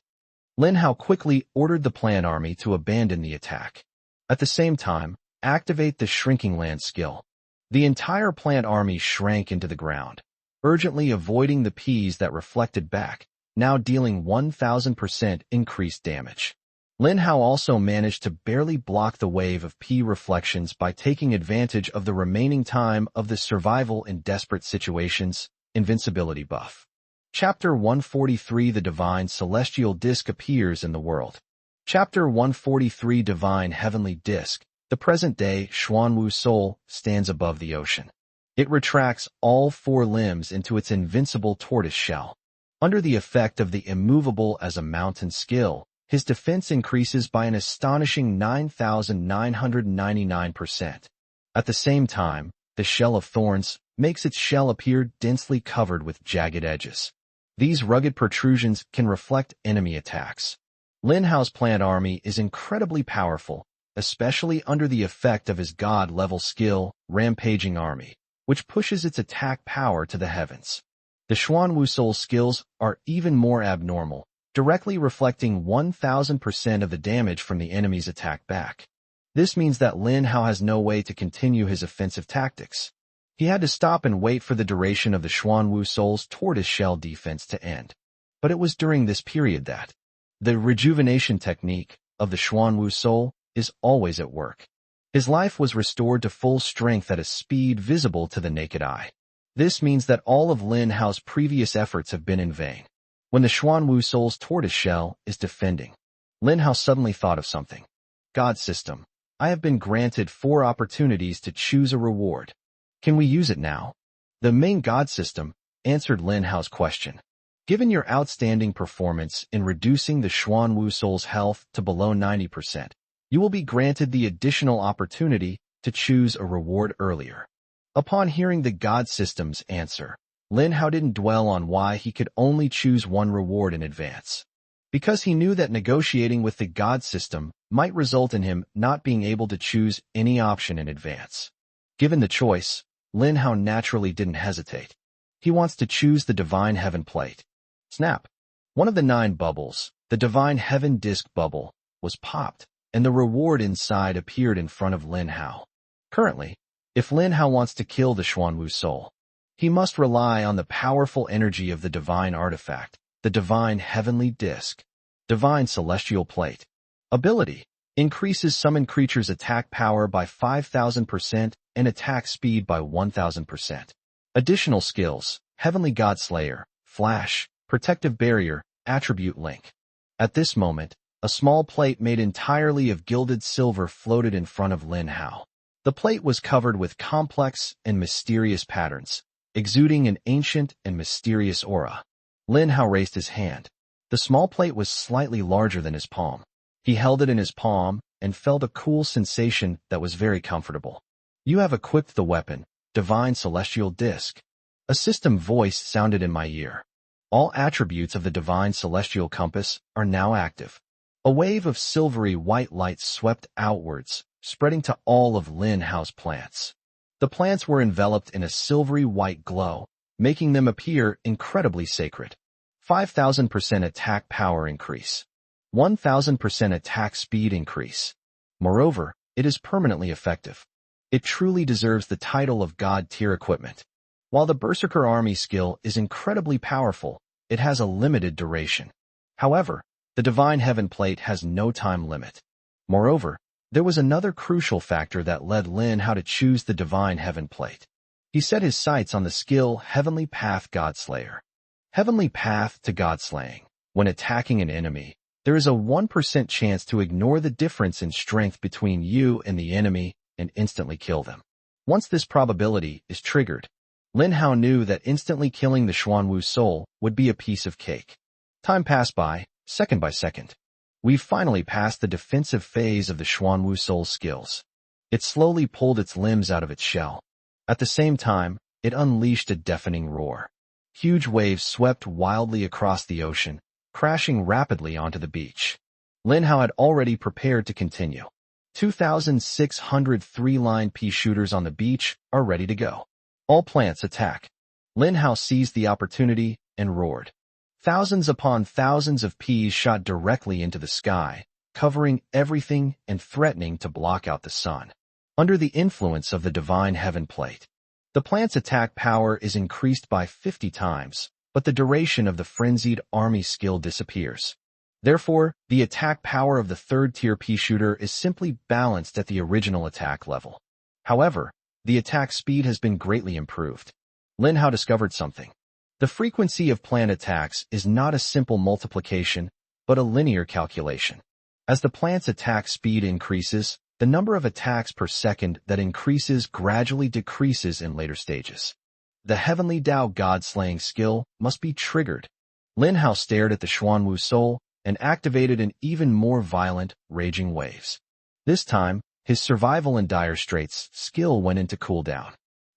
Lin Hao quickly ordered the plant army to abandon the attack. At the same time, activate the Shrinking Land skill. The entire plant army shrank into the ground, urgently avoiding the peas that reflected back, now dealing 1,000% increased damage. Lin Hao also managed to barely block the wave of pea reflections by taking advantage of the remaining time of the survival in desperate situations invincibility buff. Chapter 143 The Divine Celestial Disk appears in the world. Chapter 143 Divine Heavenly Disk. The present-day Xuanwu soul stands above the ocean. It retracts all 4 limbs into its invincible tortoise shell. Under the effect of the immovable as a mountain skill, his defense increases by an astonishing 9,999%. At the same time, the shell of thorns makes its shell appear densely covered with jagged edges. These rugged protrusions can reflect enemy attacks. Lin Hao's plant army is incredibly powerful, especially under the effect of his god-level skill, Rampaging Army, which pushes its attack power to the heavens. The Xuanwu soul skills are even more abnormal, directly reflecting 1,000% of the damage from the enemy's attack back. This means that Lin Hao has no way to continue his offensive tactics. He had to stop and wait for the duration of the Xuanwu soul's tortoise shell defense to end. But it was during this period that the rejuvenation technique, of the Xuanwu soul, is always at work. His life was restored to full strength at a speed visible to the naked eye. This means that all of Lin Hao's previous efforts have been in vain. When the Xuanwu soul's tortoise shell is defending, Lin Hao suddenly thought of something. God system. I have been granted 4 opportunities to choose a reward. Can we use it now? The main God system answered Lin Hao's question. Given your outstanding performance in reducing the Xuanwu soul's health to below 90%, you will be granted the additional opportunity to choose a reward earlier. Upon hearing the God system's answer, Lin Hao didn't dwell on why he could only choose one reward in advance. Because he knew that negotiating with the God system might result in him not being able to choose any option in advance. Given the choice, Lin Hao naturally didn't hesitate. He wants to choose the Divine Heaven plate. Snap! One of the 9 bubbles, the Divine Heaven disc bubble, was popped, and the reward inside appeared in front of Lin Hao. Currently, if Lin Hao wants to kill the Xuanwu soul, he must rely on the powerful energy of the divine artifact, the Divine Heavenly Disc. Divine Celestial Plate. Ability. Increases summon creatures' attack power by 5,000% and attack speed by 1,000%. Additional skills. Heavenly God Slayer, Flash, Protective Barrier, Attribute Link. At this moment, a small plate made entirely of gilded silver floated in front of Lin Hao. The plate was covered with complex and mysterious patterns, exuding an ancient and mysterious aura. Lin Hao raised his hand. The small plate was slightly larger than his palm. He held it in his palm and felt a cool sensation that was very comfortable. You have equipped the weapon, Divine Celestial Disc. A system voice sounded in my ear. All attributes of the Divine Celestial Compass are now active. A wave of silvery white light swept outwards, spreading to all of Lin Hao's plants. The plants were enveloped in a silvery white glow, making them appear incredibly sacred. 5,000% attack power increase. 1,000% attack speed increase. Moreover, it is permanently effective. It truly deserves the title of God-tier equipment. While the Berserker Army skill is incredibly powerful, it has a limited duration. However, the Divine Heaven Plate has no time limit. Moreover, there was another crucial factor that led Lin Hao to choose the Divine Heaven Plate. He set his sights on the skill Heavenly Path Godslayer. Heavenly Path to Godslaying. When attacking an enemy, there is a 1% chance to ignore the difference in strength between you and the enemy and instantly kill them. Once this probability is triggered, Lin Hao knew that instantly killing the Xuanwu soul would be a piece of cake. Time passed by, second by second. We've finally passed the defensive phase of the Xuanwu soul's skills. It slowly pulled its limbs out of its shell. At the same time, it unleashed a deafening roar. Huge waves swept wildly across the ocean, crashing rapidly onto the beach. Lin Hao had already prepared to continue. 2,600 3-line pea shooters on the beach are ready to go. All plants attack. Lin Hao seized the opportunity and roared. Thousands upon thousands of peas shot directly into the sky, covering everything and threatening to block out the sun. Under the influence of the Divine Heaven Plate, the plant's attack power is increased by 50 times, but the duration of the frenzied army skill disappears. Therefore, the attack power of the 3rd-tier pea shooter is simply balanced at the original attack level. However, the attack speed has been greatly improved. Lin Hao discovered something. The frequency of plant attacks is not a simple multiplication, but a linear calculation. As the plant's attack speed increases, the number of attacks per second that increases gradually decreases in later stages. The Heavenly Dao God-slaying skill must be triggered. Lin Hao stared at the Xuanwu soul and activated an even more violent, raging waves. This time, his survival in dire straits skill went into cooldown.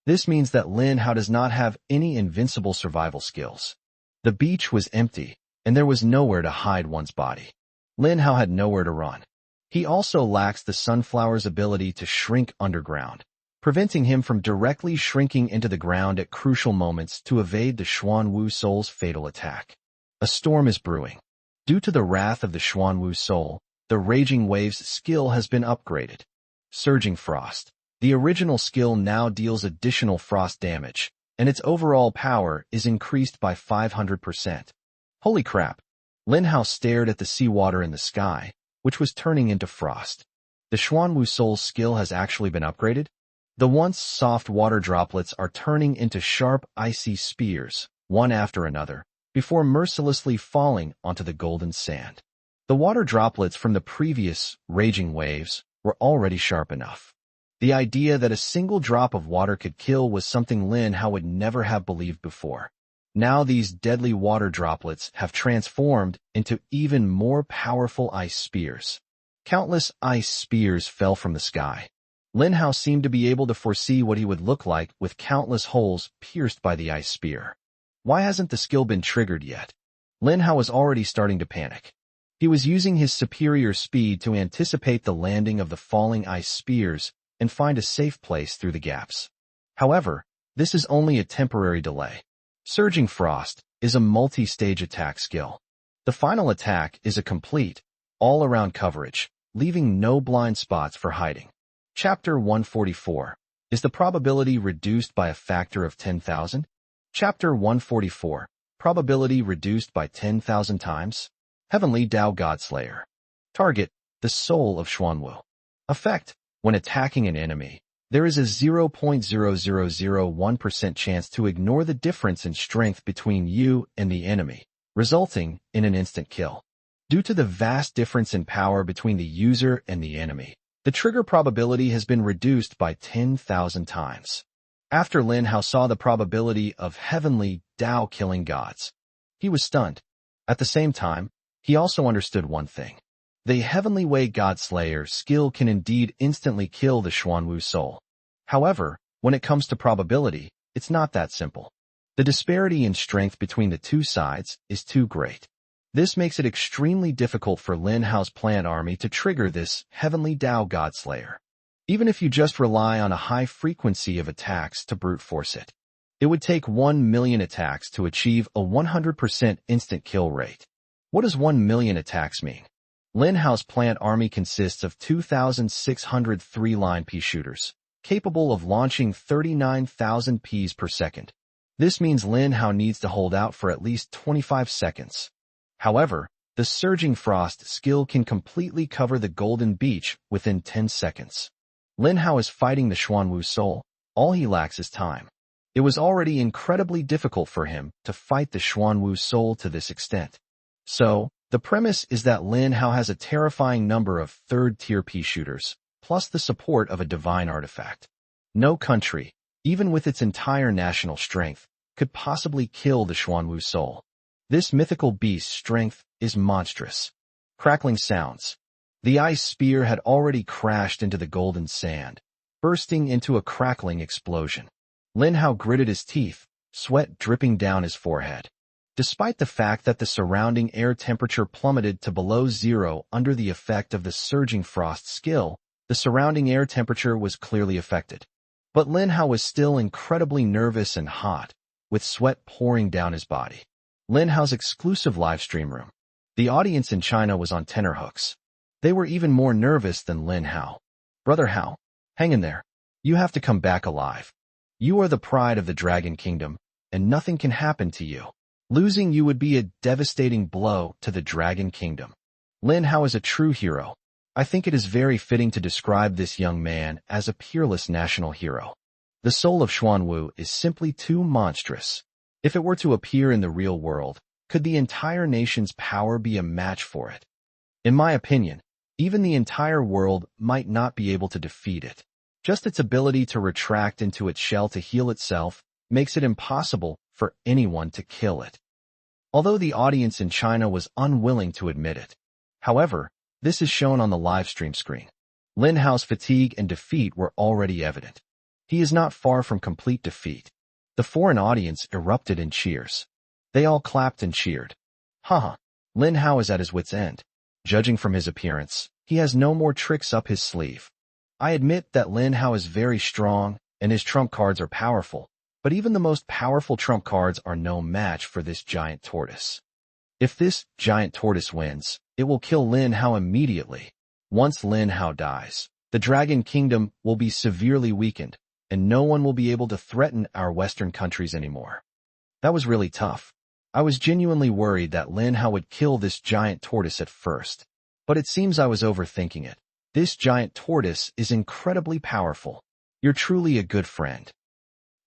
This means that Lin Hao does not have any invincible survival skills. The beach was empty, and there was nowhere to hide one's body. Lin Hao had nowhere to run. He also lacks the sunflower's ability to shrink underground, preventing him from directly shrinking into the ground at crucial moments to evade the Xuanwu soul's fatal attack. A storm is brewing. Due to the wrath of the Xuanwu soul, the Raging Waves skill has been upgraded. Surging Frost. The original skill now deals additional frost damage, and its overall power is increased by 500%. Holy crap! Lin Hao stared at the seawater in the sky, which was turning into frost. The Xuanwu Soul's skill has actually been upgraded. The once soft water droplets are turning into sharp, icy spears, one after another, before mercilessly falling onto the golden sand. The water droplets from the previous raging waves were already sharp enough. The idea that a single drop of water could kill was something Lin Hao would never have believed before. Now these deadly water droplets have transformed into even more powerful ice spears. Countless ice spears fell from the sky. Lin Hao seemed to be able to foresee what he would look like with countless holes pierced by the ice spear. Why hasn't the skill been triggered yet? Lin Hao was already starting to panic. He was using his superior speed to anticipate the landing of the falling ice spears and find a safe place through the gaps. However, this is only a temporary delay. Surging Frost is a multi-stage attack skill. The final attack is a complete, all-around coverage, leaving no blind spots for hiding. Chapter 144. Is the probability reduced by a factor of 10,000? Chapter 144. Probability reduced by 10,000 times? Heavenly Dao Godslayer. Target, the soul of Xuanwu. Effect, when attacking an enemy, there is a 0.0001% chance to ignore the difference in strength between you and the enemy, resulting in an instant kill. Due to the vast difference in power between the user and the enemy, the trigger probability has been reduced by 10,000 times. After Lin Hao saw the probability of Heavenly Dao killing gods, he was stunned. At the same time, he also understood one thing. The Heavenly Way Godslayer skill can indeed instantly kill the Xuanwu soul. However, when it comes to probability, it's not that simple. The disparity in strength between the two sides is too great. This makes it extremely difficult for Lin Hao's plant army to trigger this Heavenly Dao Godslayer. Even if you just rely on a high frequency of attacks to brute force it, it would take 1 million attacks to achieve a 100% instant kill rate. What does 1 million attacks mean? Lin Hao's plant army consists of 2,600 three-line pea shooters, capable of launching 39,000 peas per second. This means Lin Hao needs to hold out for at least 25 seconds. However, the Surging Frost skill can completely cover the Golden Beach within 10 seconds. Lin Hao is fighting the Xuanwu soul. All he lacks is time. It was already incredibly difficult for him to fight the Xuanwu soul to this extent. So, the premise is that Lin Hao has a terrifying number of third-tier pea shooters, plus the support of a divine artifact. No country, even with its entire national strength, could possibly kill the Xuanwu soul. This mythical beast's strength is monstrous. Crackling sounds. The ice spear had already crashed into the golden sand, bursting into a crackling explosion. Lin Hao gritted his teeth, sweat dripping down his forehead. Despite the fact that the surrounding air temperature plummeted to below zero under the effect of the Surging Frost skill, the surrounding air temperature was clearly affected. But Lin Hao was still incredibly nervous and hot, with sweat pouring down his body. Lin Hao's exclusive livestream room. The audience in China was on tenterhooks. They were even more nervous than Lin Hao. Brother Hao, hang in there. You have to come back alive. You are the pride of the Dragon Kingdom, and nothing can happen to you. Losing you would be a devastating blow to the Dragon Kingdom. Lin Hao is a true hero. I think it is very fitting to describe this young man as a peerless national hero. The soul of Xuanwu is simply too monstrous. If it were to appear in the real world, could the entire nation's power be a match for it? In my opinion, even the entire world might not be able to defeat it. Just its ability to retract into its shell to heal itself makes it impossible for anyone to kill it. Although the audience in China was unwilling to admit it. However, this is shown on the live stream screen. Lin Hao's fatigue and defeat were already evident. He is not far from complete defeat. The foreign audience erupted in cheers. They all clapped and cheered. Haha, Lin Hao is at his wit's end. Judging from his appearance, he has no more tricks up his sleeve. I admit that Lin Hao is very strong, and his trump cards are powerful. But even the most powerful trump cards are no match for this giant tortoise. If this giant tortoise wins, it will kill Lin Hao immediately. Once Lin Hao dies, the Dragon Kingdom will be severely weakened, and no one will be able to threaten our Western countries anymore. That was really tough. I was genuinely worried that Lin Hao would kill this giant tortoise at first. But it seems I was overthinking it. This giant tortoise is incredibly powerful. You're truly a good friend.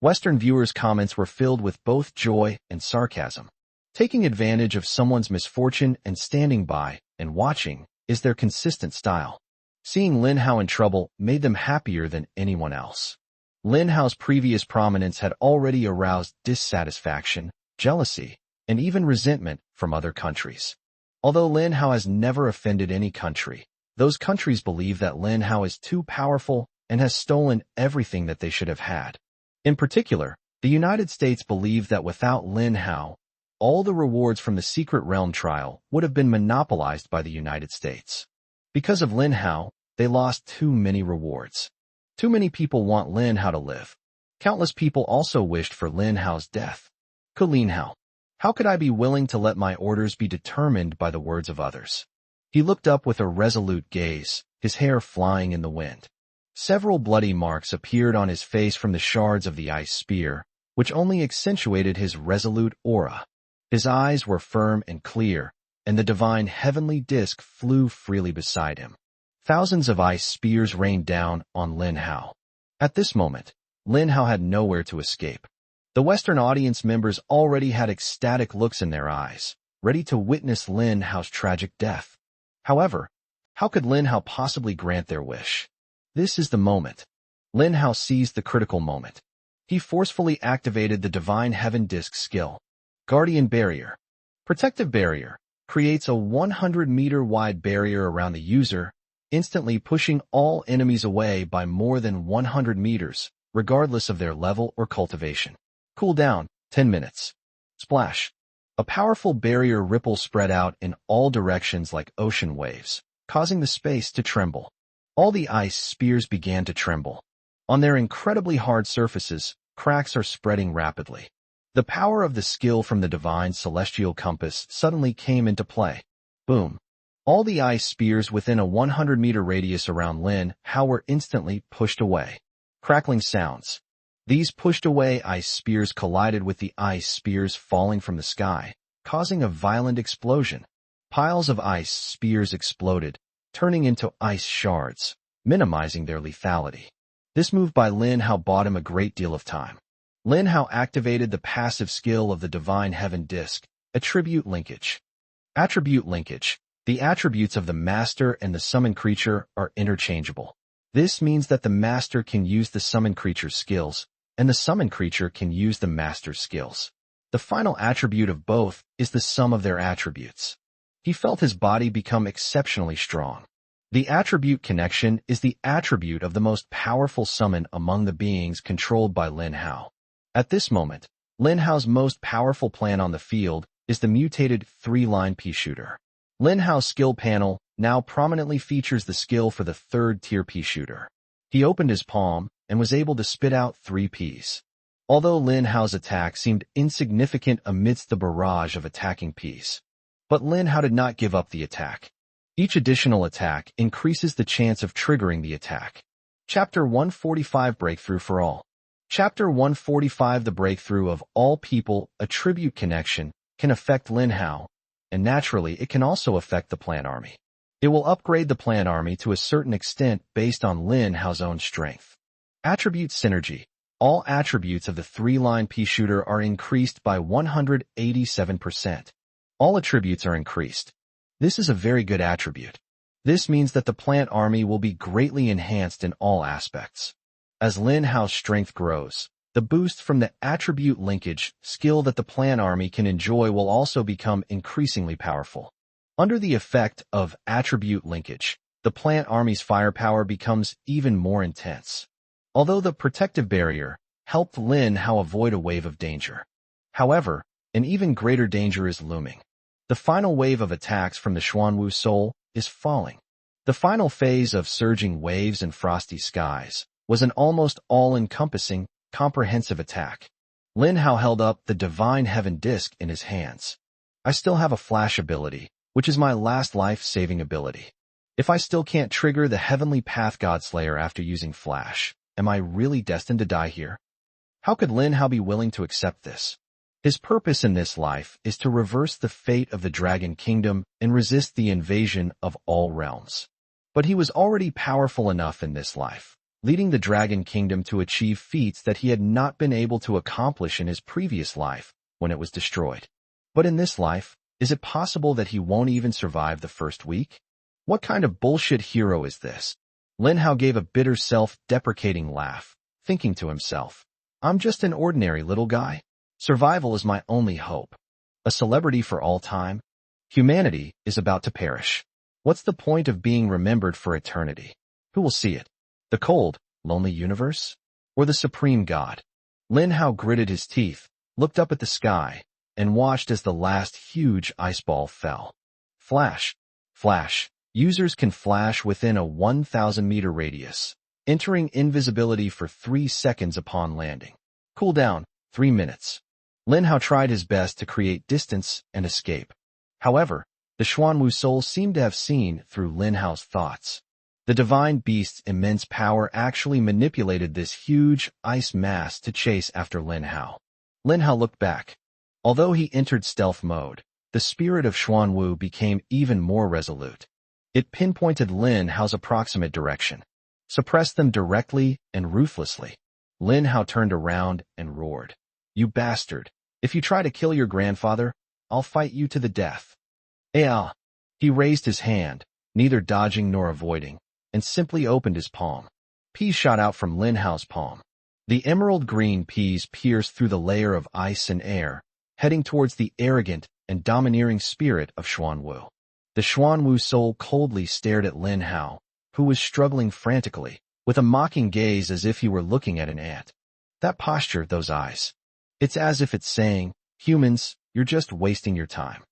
Western viewers' comments were filled with both joy and sarcasm. Taking advantage of someone's misfortune and standing by and watching is their consistent style. Seeing Lin Hao in trouble made them happier than anyone else. Lin Hao's previous prominence had already aroused dissatisfaction, jealousy, and even resentment from other countries. Although Lin Hao has never offended any country, those countries believe that Lin Hao is too powerful and has stolen everything that they should have had. In particular, the United States believed that without Lin Hao, all the rewards from the Secret Realm trial would have been monopolized by the United States. Because of Lin Hao, they lost too many rewards. Too many people want Lin Hao to live. Countless people also wished for Lin Hao's death. Lin Hao, how could I be willing to let my orders be determined by the words of others? He looked up with a resolute gaze, his hair flying in the wind. Several bloody marks appeared on his face from the shards of the ice spear, which only accentuated his resolute aura. His eyes were firm and clear, and the divine heavenly disk flew freely beside him. Thousands of ice spears rained down on Lin Hao. At this moment, Lin Hao had nowhere to escape. The Western audience members already had ecstatic looks in their eyes, ready to witness Lin Hao's tragic death. However, how could Lin Hao possibly grant their wish? This is the moment. Lin Hao seized the critical moment. He forcefully activated the Divine Heaven Disc skill. Guardian Barrier. Protective Barrier creates a 100-meter wide barrier around the user, instantly pushing all enemies away by more than 100 meters, regardless of their level or cultivation. Cooldown, 10 minutes. Splash. A powerful barrier ripple spread out in all directions like ocean waves, causing the space to tremble. All the ice spears began to tremble. On their incredibly hard surfaces, cracks are spreading rapidly. The power of the skill from the divine celestial compass suddenly came into play. Boom. All the ice spears within a 100-meter radius around Lin Hao were instantly pushed away. Crackling sounds. These pushed-away ice spears collided with the ice spears falling from the sky, causing a violent explosion. Piles of ice spears exploded, turning into ice shards, minimizing their lethality. This move by Lin Hao bought him a great deal of time. Lin Hao activated the passive skill of the Divine Heaven Disc, Attribute Linkage. Attribute Linkage. The attributes of the Master and the Summoned Creature are interchangeable. This means that the Master can use the Summoned Creature's skills, and the Summoned Creature can use the Master's skills. The final attribute of both is the sum of their attributes. He felt his body become exceptionally strong. The attribute connection is the attribute of the most powerful summon among the beings controlled by Lin Hao. At this moment, Lin Hao's most powerful plan on the field is the mutated 3-line pea shooter. Lin Hao's skill panel now prominently features the skill for the 3rd-tier pea shooter. He opened his palm and was able to spit out 3 peas. Although Lin Hao's attack seemed insignificant amidst the barrage of attacking peas. But Lin Hao did not give up the attack. Each additional attack increases the chance of triggering the attack. Chapter 145 Breakthrough for All. Chapter 145 The breakthrough of all people attribute connection can affect Lin Hao, and naturally it can also affect the plant army. It will upgrade the plant army to a certain extent based on Lin Hao's own strength. Attribute Synergy. All attributes of the 3-line pea shooter are increased by 187%. All attributes are increased. This is a very good attribute. This means that the plant army will be greatly enhanced in all aspects. As Lin Hao's strength grows, the boost from the attribute linkage skill that the plant army can enjoy will also become increasingly powerful. Under the effect of attribute linkage, the plant army's firepower becomes even more intense. Although the protective barrier helped Lin Hao avoid a wave of danger. However, an even greater danger is looming. The final wave of attacks from the Xuanwu Soul is falling. The final phase of surging waves and frosty skies was an almost all-encompassing, comprehensive attack. Lin Hao held up the Divine Heaven Disc in his hands. I still have a flash ability, which is my last life-saving ability. If I still can't trigger the Heavenly Path Godslayer after using Flash, am I really destined to die here? How could Lin Hao be willing to accept this? His purpose in this life is to reverse the fate of the Dragon Kingdom and resist the invasion of all realms. But he was already powerful enough in this life, leading the Dragon Kingdom to achieve feats that he had not been able to accomplish in his previous life when it was destroyed. But in this life, is it possible that he won't even survive the first week? What kind of bullshit hero is this? Lin Hao gave a bitter self-deprecating laugh, thinking to himself, I'm just an ordinary little guy. Survival is my only hope. A celebrity for all time? Humanity is about to perish. What's the point of being remembered for eternity? Who will see it? The cold, lonely universe? Or the supreme God? Lin Hao gritted his teeth, looked up at the sky, and watched as the last huge ice ball fell. Flash. Flash. Users can flash within a 1,000-meter radius, entering invisibility for 3 seconds upon landing. Cooldown, 3 minutes. Lin Hao tried his best to create distance and escape. However, the Xuanwu soul seemed to have seen through Lin Hao's thoughts. The divine beast's immense power actually manipulated this huge ice mass to chase after Lin Hao. Lin Hao looked back. Although he entered stealth mode, the spirit of Xuanwu became even more resolute. It pinpointed Lin Hao's approximate direction, suppressed them directly and ruthlessly. Lin Hao turned around and roared, You bastard! If you try to kill your grandfather, I'll fight you to the death. Ah! He raised his hand, neither dodging nor avoiding, and simply opened his palm. Peas shot out from Lin Hao's palm. The emerald green peas pierced through the layer of ice and air, heading towards the arrogant and domineering spirit of Xuanwu. The Xuanwu soul coldly stared at Lin Hao, who was struggling frantically, with a mocking gaze as if he were looking at an ant. That posture, those eyes. It's as if it's saying, Humans, you're just wasting your time.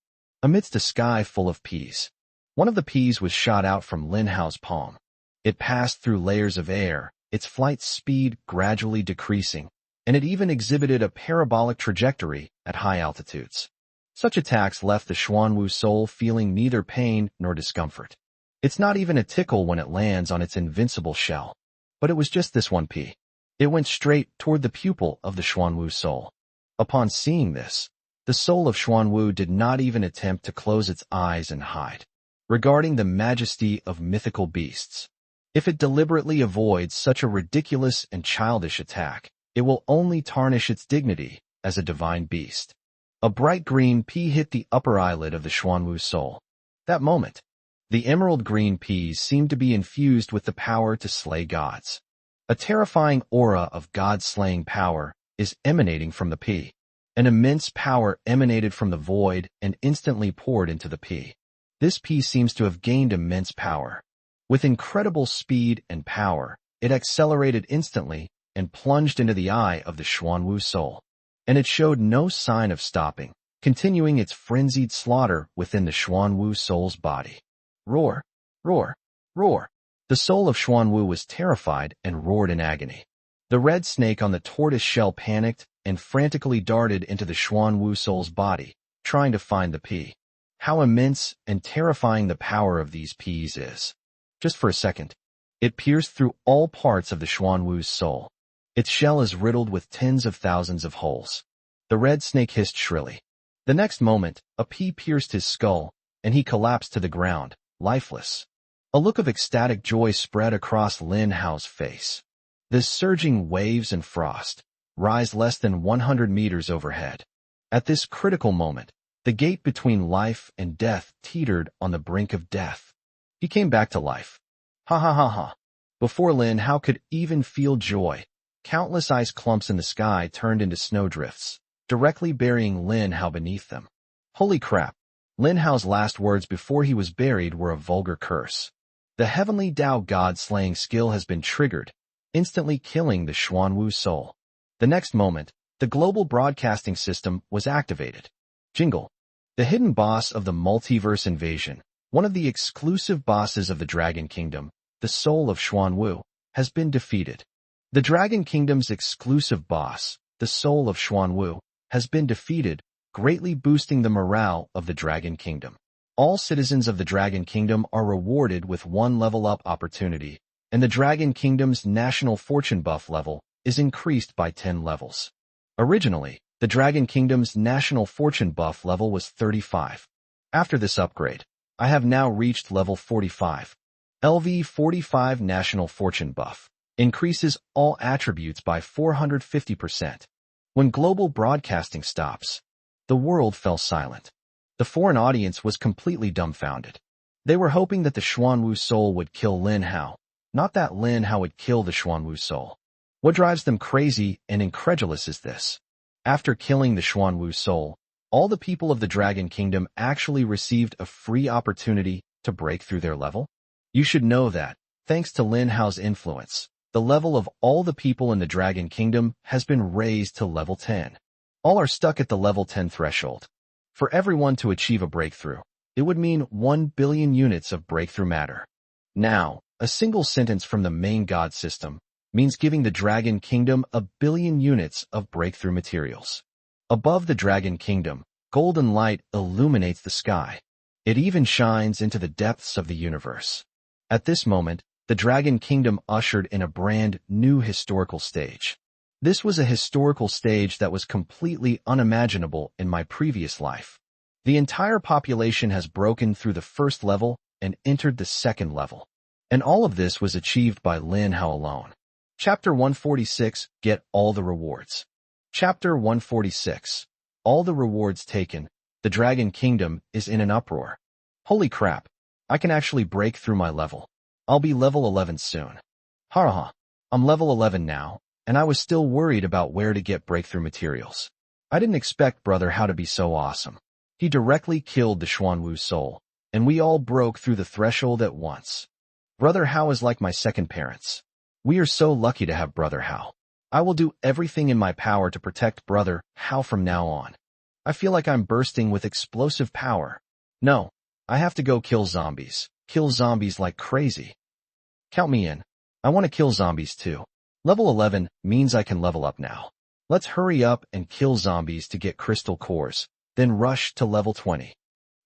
Amidst a sky full of peas, one of the peas was shot out from Lin Hao's palm. It passed through layers of air, its flight speed gradually decreasing, and it even exhibited a parabolic trajectory at high altitudes. Such attacks left the Xuanwu soul feeling neither pain nor discomfort. It's not even a tickle when it lands on its invincible shell. But it was just this one pea. It went straight toward the pupil of the Xuanwu soul. Upon seeing this, the soul of Xuanwu did not even attempt to close its eyes and hide, regarding the majesty of mythical beasts. If it deliberately avoids such a ridiculous and childish attack, it will only tarnish its dignity as a divine beast. A bright green pea hit the upper eyelid of the Xuanwu soul. That moment, the emerald green peas seemed to be infused with the power to slay gods. A terrifying aura of god-slaying power is emanating from the pea. An immense power emanated from the void and instantly poured into the pea. This pea seems to have gained immense power. With incredible speed and power, it accelerated instantly and plunged into the eye of the Xuanwu soul. And it showed no sign of stopping, continuing its frenzied slaughter within the Xuanwu soul's body. Roar! Roar! Roar! The soul of Xuanwu was terrified and roared in agony. The red snake on the tortoise shell panicked and frantically darted into the Xuanwu soul's body, trying to find the pea. How immense and terrifying the power of these peas is. Just for a second, it pierced through all parts of the Xuanwu's soul. Its shell is riddled with tens of thousands of holes. The red snake hissed shrilly. The next moment, a pea pierced his skull, and he collapsed to the ground, lifeless. A look of ecstatic joy spread across Lin Hao's face. The surging waves and frost rise less than 100 meters overhead. At this critical moment, the gate between life and death teetered on the brink of death. He came back to life. Ha ha ha ha. Before Lin Hao could even feel joy, countless ice clumps in the sky turned into snowdrifts, directly burying Lin Hao beneath them. Holy crap! Lin Hao's last words before he was buried were a vulgar curse. The heavenly Dao god-slaying skill has been triggered, instantly killing the Xuanwu soul. The next moment, the global broadcasting system was activated. Jingle. The hidden boss of the multiverse invasion, one of the exclusive bosses of the Dragon Kingdom, the soul of Xuanwu, has been defeated. The Dragon Kingdom's exclusive boss, the soul of Xuanwu, has been defeated, greatly boosting the morale of the Dragon Kingdom. All citizens of the Dragon Kingdom are rewarded with 1 level-up opportunity, and the Dragon Kingdom's national fortune buff level is increased by 10 levels. Originally, the The Dragon Kingdom's national fortune buff level was 35. After this upgrade, I have now reached level 45. LV 45 national fortune buff increases all attributes by 450%. When global broadcasting stops, the world fell silent. The foreign audience was completely dumbfounded. They were hoping that the Xuanwu soul would kill Lin Hao, not that Lin Hao would kill the Xuanwu soul. What drives them crazy and incredulous is this. After killing the Xuanwu soul, all the people of the Dragon Kingdom actually received a free opportunity to break through their level. You should know that, thanks to Lin Hao's influence, the level of all the people in the Dragon Kingdom has been raised to level 10. All are stuck at the level 10 threshold. For everyone to achieve a breakthrough, it would mean 1 billion units of breakthrough matter. Now, a single sentence from the main god system means giving the Dragon Kingdom 1 billion units of breakthrough materials. Above the Dragon Kingdom, golden light illuminates the sky. It even shines into the depths of the universe. At this moment, the Dragon Kingdom ushered in a brand new historical stage. This was a historical stage that was completely unimaginable in my previous life. The entire population has broken through the first level and entered the second level. And all of this was achieved by Lin Hao alone. Chapter 146, Get all the rewards. Chapter 146. All the rewards taken. The Dragon Kingdom is in an uproar. Holy crap. I can actually break through my level. I'll be level 11 soon. Haha. I'm level 11 now, and I was still worried about where to get breakthrough materials. I didn't expect Brother Hao to be so awesome. He directly killed the Xuanwu soul, and we all broke through the threshold at once. Brother Hao is like my second parents. We are so lucky to have Brother Hao. I will do everything in my power to protect Brother Hao from now on. I feel like I'm bursting with explosive power. No, I have to go kill zombies. Kill zombies like crazy. Count me in. I want to kill zombies too. Level 11 means I can level up now. Let's hurry up and kill zombies to get crystal cores, then rush to level 20.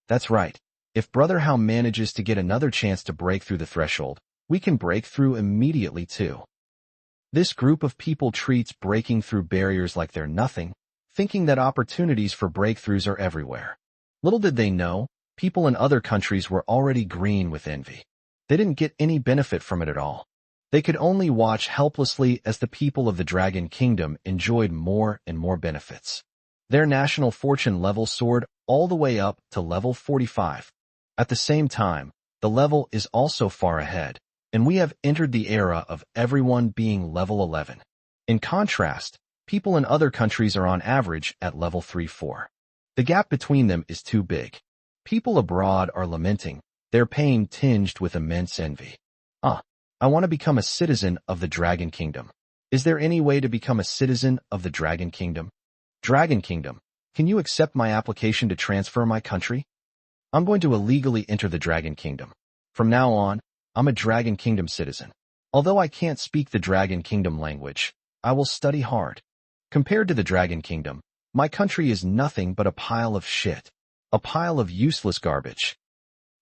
That's right. If Brother Hao manages to get another chance to break through the threshold, we can break through immediately too. This group of people treats breaking through barriers like they're nothing, thinking that opportunities for breakthroughs are everywhere. Little did they know, people in other countries were already green with envy. They didn't get any benefit from it at all. They could only watch helplessly as the people of the Dragon Kingdom enjoyed more and more benefits. Their national fortune level soared all the way up to level 45. At the same time, the level is also far ahead, and we have entered the era of everyone being level 11. In contrast, people in other countries are on average at level 3-4. The gap between them is too big. People abroad are lamenting, their pain tinged with immense envy. I want to become a citizen of the Dragon Kingdom. Is there any way to become a citizen of the Dragon Kingdom? Dragon Kingdom, can you accept my application to transfer my country? I'm going to illegally enter the Dragon Kingdom. From now on, I'm a Dragon Kingdom citizen. Although I can't speak the Dragon Kingdom language, I will study hard. Compared to the Dragon Kingdom, my country is nothing but a pile of shit. A pile of useless garbage.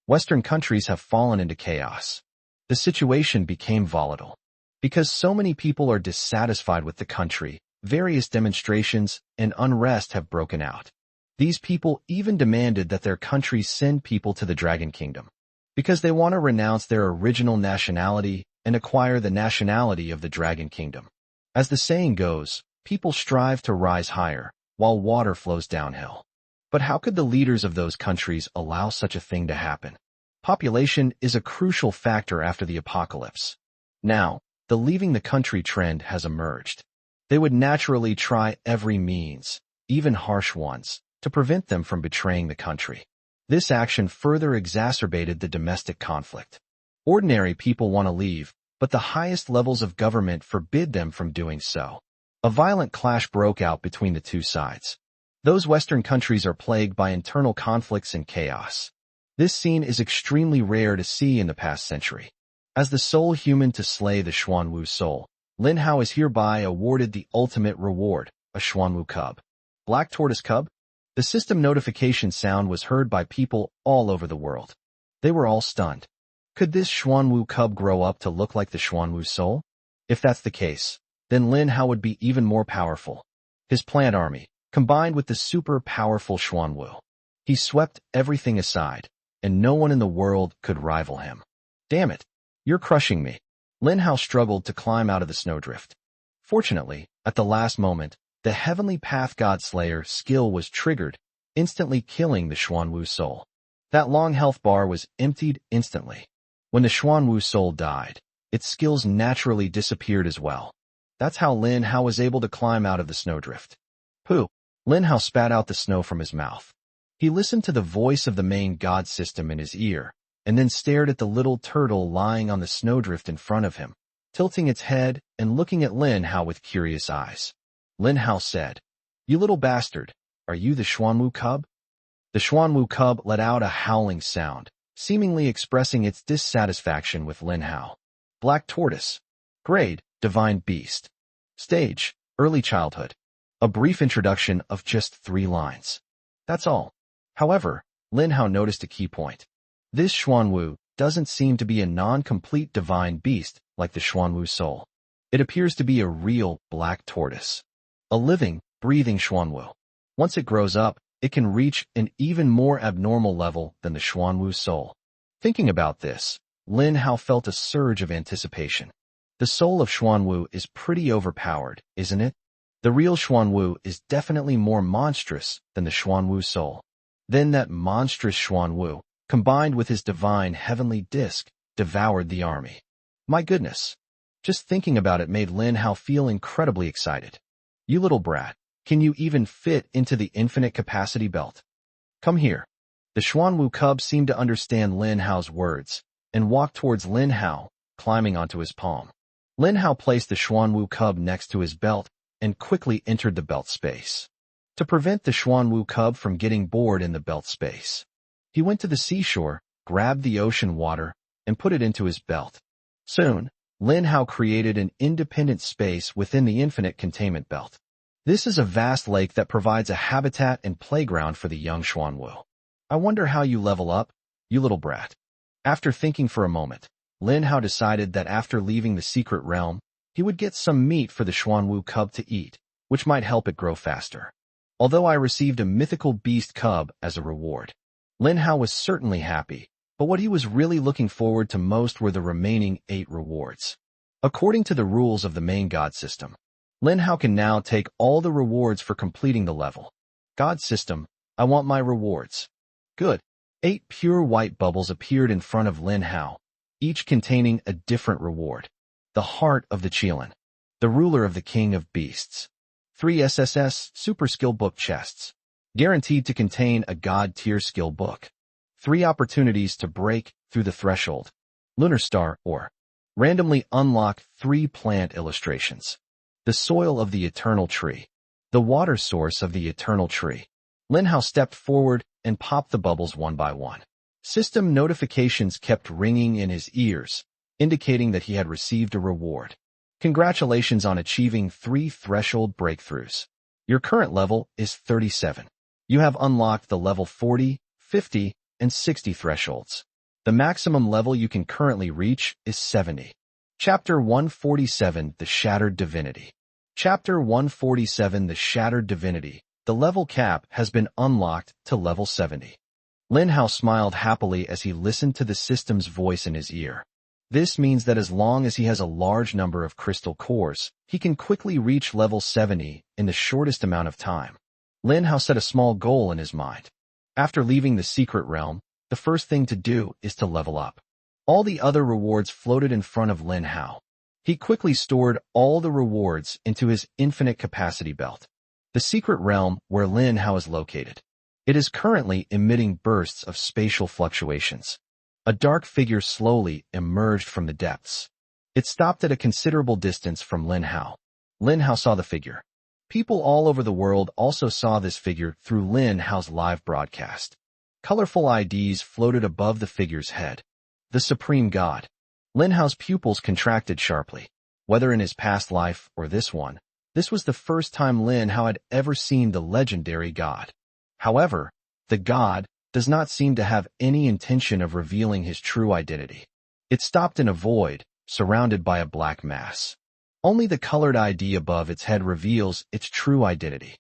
Western countries have fallen into chaos. The situation became volatile. Because so many people are dissatisfied with the country, various demonstrations and unrest have broken out. These people even demanded that their countries send people to the Dragon Kingdom, because they want to renounce their original nationality and acquire the nationality of the Dragon Kingdom. As the saying goes, people strive to rise higher, while water flows downhill. But how could the leaders of those countries allow such a thing to happen? Population is a crucial factor after the apocalypse. Now, the leaving the country trend has emerged. They would naturally try every means, even harsh ones, to prevent them from betraying the country. This action further exacerbated the domestic conflict. Ordinary people want to leave, but the highest levels of government forbid them from doing so. A violent clash broke out between the two sides. Those Western countries are plagued by internal conflicts and chaos. This scene is extremely rare to see in the past century. As the sole human to slay the Xuanwu soul, Lin Hao is hereby awarded the ultimate reward, a Xuanwu cub. Black tortoise cub? The system notification sound was heard by people all over the world. They were all stunned. Could this Xuanwu cub grow up to look like the Xuanwu soul? If that's the case, then Lin Hao would be even more powerful. His plant army, combined with the super powerful Xuanwu. He swept everything aside, and no one in the world could rival him. Damn it, you're crushing me. Lin Hao struggled to climb out of the snowdrift. Fortunately, at the last moment, the Heavenly Path God Slayer skill was triggered, instantly killing the Xuanwu soul. That long health bar was emptied instantly. When the Xuanwu soul died, its skills naturally disappeared as well. That's how Lin Hao was able to climb out of the snowdrift. Pooh! Lin Hao spat out the snow from his mouth. He listened to the voice of the main god system in his ear, and then stared at the little turtle lying on the snowdrift in front of him, tilting its head and looking at Lin Hao with curious eyes. Lin Hao said, "You little bastard, are you the Xuanwu cub?" The Xuanwu cub let out a howling sound, seemingly expressing its dissatisfaction with Lin Hao. Black tortoise. Grade, divine beast. Stage, early childhood. A brief introduction of just 3 lines. That's all. However, Lin Hao noticed a key point. This Xuanwu doesn't seem to be a non-complete divine beast like the Xuanwu soul. It appears to be a real black tortoise. A living, breathing Xuanwu. Once it grows up, it can reach an even more abnormal level than the Xuanwu soul. Thinking about this, Lin Hao felt a surge of anticipation. The soul of Xuanwu is pretty overpowered, isn't it? The real Xuanwu is definitely more monstrous than the Xuanwu soul. Then that monstrous Xuanwu, combined with his divine heavenly disc, devoured the army. My goodness. Just thinking about it made Lin Hao feel incredibly excited. You little brat, can you even fit into the infinite capacity belt? Come here. The Xuanwu cub seemed to understand Lin Hao's words, and walked towards Lin Hao, climbing onto his palm. Lin Hao placed the Xuanwu cub next to his belt, and quickly entered the belt space. To prevent the Xuanwu cub from getting bored in the belt space, he went to the seashore, grabbed the ocean water, and put it into his belt. Soon, Lin Hao created an independent space within the infinite containment belt. This is a vast lake that provides a habitat and playground for the young Xuanwu. I wonder how you level up, you little brat. After thinking for a moment, Lin Hao decided that after leaving the secret realm, he would get some meat for the Xuanwu cub to eat, which might help it grow faster. Although I received a mythical beast cub as a reward, Lin Hao was certainly happy, but what he was really looking forward to most were the remaining 8 rewards. According to the rules of the main god system, Lin Hao can now take all the rewards for completing the level. God system, I want my rewards. Good. 8 pure white bubbles appeared in front of Lin Hao, each containing a different reward. The heart of the Qilin, the ruler of the king of beasts. 3 SSS super skill book chests, guaranteed to contain a god tier skill book. 3 opportunities to break through the threshold. Lunar star or randomly unlock 3 plant illustrations. The soil of the eternal tree, the water source of the eternal tree. Lin Hao stepped forward and popped the bubbles one by one. System notifications kept ringing in his ears, indicating that he had received a reward. Congratulations on achieving 3 threshold breakthroughs. Your current level is 37. You have unlocked the level 40, 50, and 60 thresholds. The maximum level you can currently reach is 70. Chapter 147, The Shattered Divinity. Chapter 147, The Shattered Divinity. The level cap has been unlocked to level 70. Lin Hao smiled happily as he listened to the system's voice in his ear. This means that as long as he has a large number of crystal cores, he can quickly reach level 70 in the shortest amount of time. Lin Hao set a small goal in his mind. After leaving the secret realm, the first thing to do is to level up. All the other rewards floated in front of Lin Hao. He quickly stored all the rewards into his infinite capacity belt. The secret realm where Lin Hao is located. It is currently emitting bursts of spatial fluctuations. A dark figure slowly emerged from the depths. It stopped at a considerable distance from Lin Hao. Lin Hao saw the figure. People all over the world also saw this figure through Lin Hao's live broadcast. Colorful IDs floated above the figure's head. The Supreme God. Lin Hao's pupils contracted sharply. Whether in his past life or this one, this was the first time Lin Hao had ever seen the legendary God. However, the God does not seem to have any intention of revealing his true identity. It stopped in a void, surrounded by a black mass. Only the colored ID above its head reveals its true identity.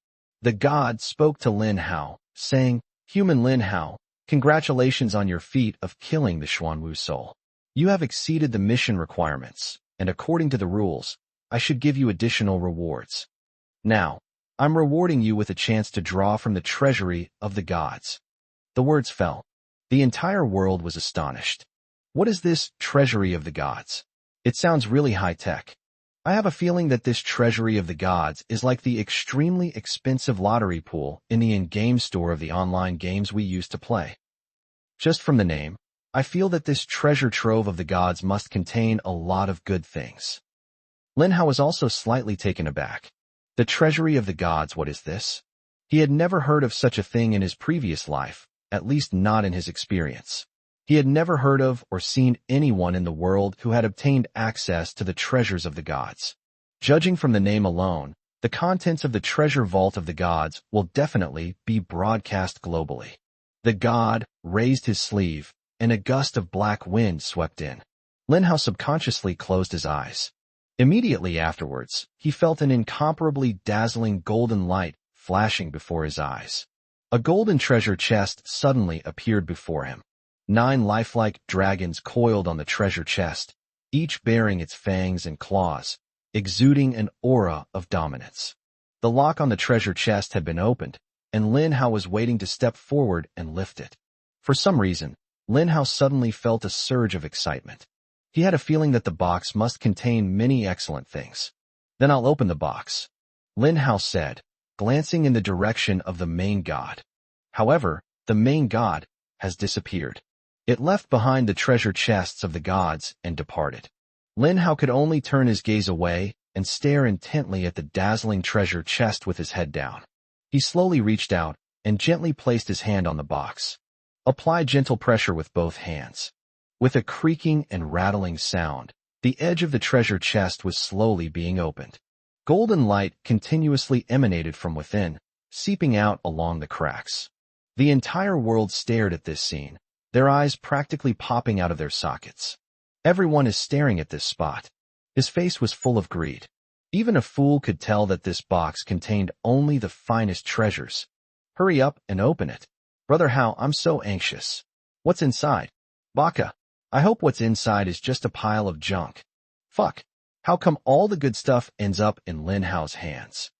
The god spoke to Lin Hao, saying, "Human Lin Hao, congratulations on your feat of killing the Xuanwu soul. You have exceeded the mission requirements, and according to the rules, I should give you additional rewards. Now, I'm rewarding you with a chance to draw from the treasury of the gods." The words fell. The entire world was astonished. What is this treasury of the gods? It sounds really high-tech. I have a feeling that this treasury of the gods is like the extremely expensive lottery pool in the in-game store of the online games we used to play. Just from the name, I feel that this treasure trove of the gods must contain a lot of good things. Lin Hao was also slightly taken aback. The treasury of the gods, what is this? He had never heard of such a thing in his previous life, at least not in his experience. He had never heard of or seen anyone in the world who had obtained access to the treasures of the gods. Judging from the name alone, the contents of the treasure vault of the gods will definitely be broadcast globally. The god raised his sleeve, and a gust of black wind swept in. Lin Hao subconsciously closed his eyes. Immediately afterwards, he felt an incomparably dazzling golden light flashing before his eyes. A golden treasure chest suddenly appeared before him. 9 lifelike dragons coiled on the treasure chest, each bearing its fangs and claws, exuding an aura of dominance. The lock on the treasure chest had been opened, and Lin Hao was waiting to step forward and lift it. For some reason, Lin Hao suddenly felt a surge of excitement. He had a feeling that the box must contain many excellent things. "Then I'll open the box," Lin Hao said, glancing in the direction of the main god. However, the main god has disappeared. It left behind the treasure chests of the gods and departed. Lin Hao could only turn his gaze away and stare intently at the dazzling treasure chest with his head down. He slowly reached out and gently placed his hand on the box. Apply gentle pressure with both hands. With a creaking and rattling sound, the edge of the treasure chest was slowly being opened. Golden light continuously emanated from within, seeping out along the cracks. The entire world stared at this scene, their eyes practically popping out of their sockets. Everyone is staring at this spot. His face was full of greed. Even a fool could tell that this box contained only the finest treasures. "Hurry up and open it. Brother Hao, I'm so anxious. What's inside? Baka, I hope what's inside is just a pile of junk. Fuck, how come all the good stuff ends up in Lin Hao's hands?"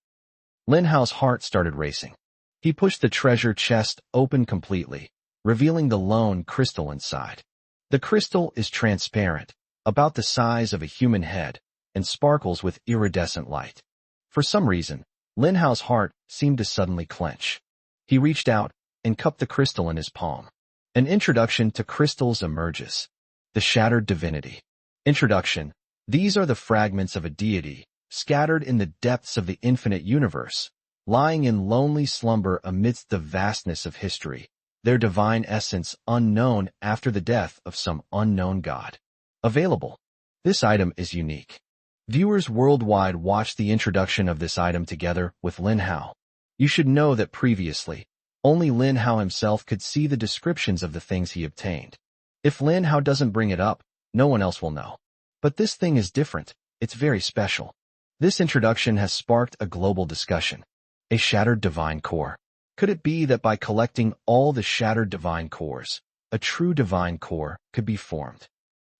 Lin Hao's heart started racing. He pushed the treasure chest open completely, revealing the lone crystal inside. The crystal is transparent, about the size of a human head, and sparkles with iridescent light. For some reason, Lin Hao's heart seemed to suddenly clench. He reached out and cupped the crystal in his palm. An introduction to crystals emerges. The Shattered Divinity. Introduction. These are the fragments of a deity, scattered in the depths of the infinite universe, lying in lonely slumber amidst the vastness of history, their divine essence unknown after the death of some unknown god. Available. This item is unique. Viewers worldwide watched the introduction of this item together with Lin Hao. You should know that previously, only Lin Hao himself could see the descriptions of the things he obtained. If Lin Hao doesn't bring it up, no one else will know. But this thing is different. It's very special. This introduction has sparked a global discussion. A shattered divine core. Could it be that by collecting all the shattered divine cores, a true divine core could be formed?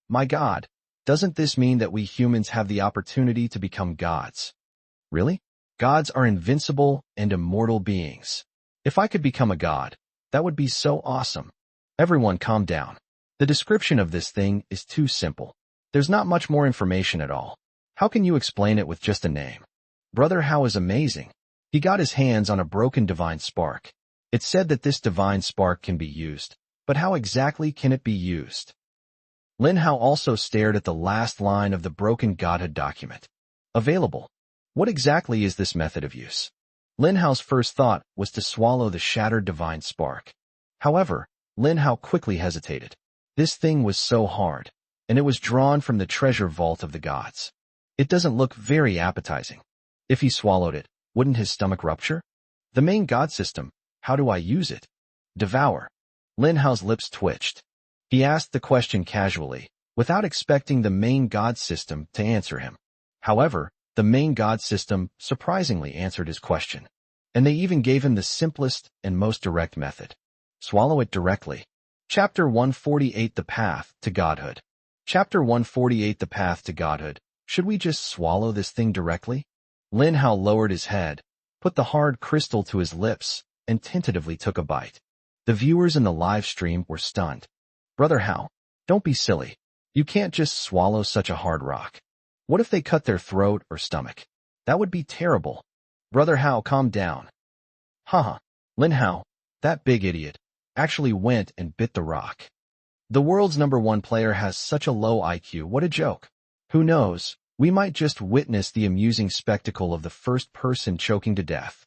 My God, doesn't this mean that we humans have the opportunity to become gods? Really? Gods are invincible and immortal beings. If I could become a god, that would be so awesome. Everyone calm down. The description of this thing is too simple. There's not much more information at all. How can you explain it with just a name? Brother Hao is amazing. He got his hands on a broken divine spark. It said that this divine spark can be used, but how exactly can it be used? Lin Hao also stared at the last line of the broken godhood document. Available. What exactly is this method of use? Lin Hao's first thought was to swallow the shattered divine spark. However, Lin Hao quickly hesitated. This thing was so hard, and it was drawn from the treasure vault of the gods. It doesn't look very appetizing. If he swallowed it, wouldn't his stomach rupture? The main god system, how do I use it? Devour. Lin Hao's lips twitched. He asked the question casually, without expecting the main god system to answer him. However, the main god system surprisingly answered his question. And they even gave him the simplest and most direct method. Swallow it directly. Chapter 148 The Path to Godhood. Chapter 148 The Path to Godhood. Should we just swallow this thing directly? Lin Hao lowered his head, put the hard crystal to his lips, and tentatively took a bite. The viewers in the live stream were stunned. Brother Hao, don't be silly. You can't just swallow such a hard rock. What if they cut their throat or stomach? That would be terrible. Brother Hao, calm down. Haha, Lin Hao, that big idiot, actually went and bit the rock. The world's #1 player has such a low IQ, what a joke. Who knows, we might just witness the amusing spectacle of the first person choking to death.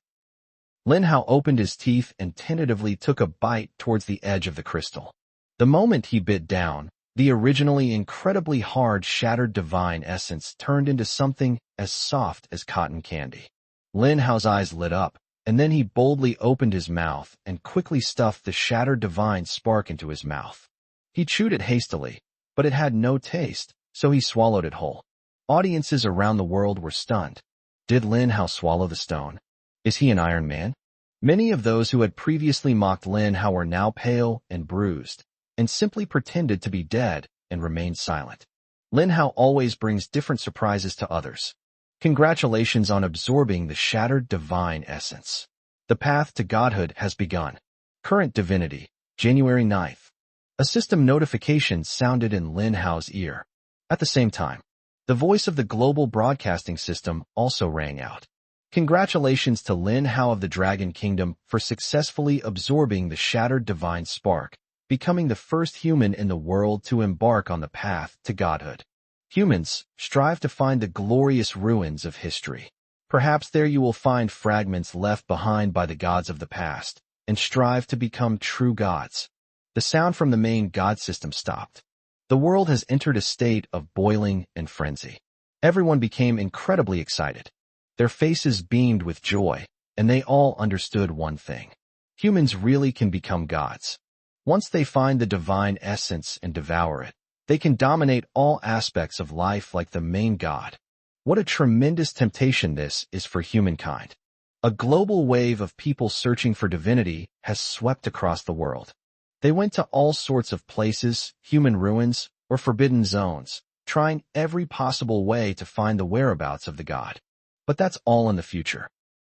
Lin Hao opened his teeth and tentatively took a bite towards the edge of the crystal. The moment he bit down, the originally incredibly hard shattered divine essence turned into something as soft as cotton candy. Lin Hao's eyes lit up, and then he boldly opened his mouth and quickly stuffed the shattered divine spark into his mouth. He chewed it hastily, but it had no taste, so he swallowed it whole. Audiences around the world were stunned. Did Lin Hao swallow the stone? Is he an Iron Man? Many of those who had previously mocked Lin Hao were now pale and bruised, and simply pretended to be dead and remained silent. Lin Hao always brings different surprises to others. Congratulations on absorbing the shattered divine essence. The path to godhood has begun. Current divinity, January 9th. A system notification sounded in Lin Hao's ear. At the same time, the voice of the global broadcasting system also rang out. Congratulations to Lin Hao of the Dragon Kingdom for successfully absorbing the shattered divine spark, becoming the first human in the world to embark on the path to godhood. Humans, strive to find the glorious ruins of history. Perhaps there you will find fragments left behind by the gods of the past, and strive to become true gods. The sound from the main god system stopped. The world has entered a state of boiling and frenzy. Everyone became incredibly excited. Their faces beamed with joy, and they all understood one thing. Humans really can become gods. Once they find the divine essence and devour it, they can dominate all aspects of life like the main god. What a tremendous temptation this is for humankind. A global wave of people searching for divinity has swept across the world. They went to all sorts of places, human ruins, or forbidden zones, trying every possible way to find the whereabouts of the god. But that's all in the future.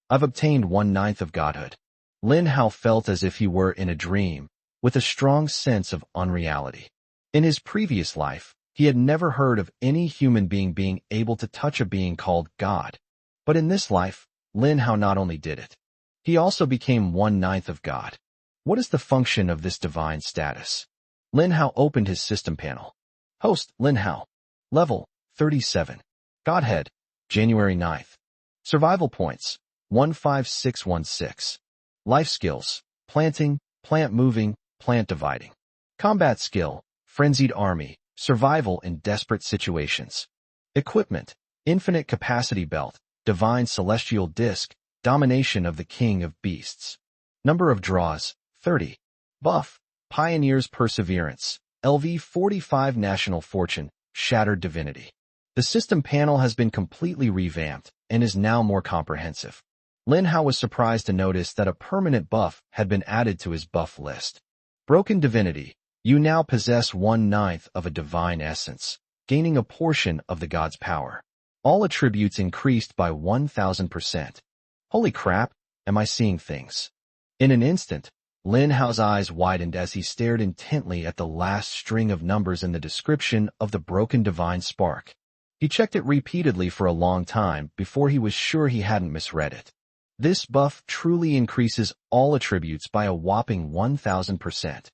I've obtained 1/9 of godhood. Lin Hao felt as if he were in a dream, with a strong sense of unreality. In his previous life, he had never heard of any human being able to touch a being called God. But in this life, Lin Hao not only did it, he also became 1/9 of God. What is the function of this divine status? Lin Hao opened his system panel. Host, Lin Hao. Level, 37. Godhead, January 9th. Survival points, 15616. Life skills, planting, plant moving, plant dividing. Combat skill, frenzied army, survival in desperate situations. Equipment, infinite capacity belt, divine celestial disc, domination of the king of beasts. Number of draws, 30. Buff, pioneer's perseverance, LV 45 national fortune, shattered divinity. The system panel has been completely revamped and is now more comprehensive. Lin Hao was surprised to notice that a permanent buff had been added to his buff list. Broken divinity, you now possess 1/9 of a divine essence, gaining a portion of the god's power. All attributes increased by 1000%. Holy crap, am I seeing things? In an instant, Lin Hao's eyes widened as he stared intently at the last string of numbers in the description of the broken divine spark. He checked it repeatedly for a long time before he was sure he hadn't misread it. This buff truly increases all attributes by a whopping 1000%.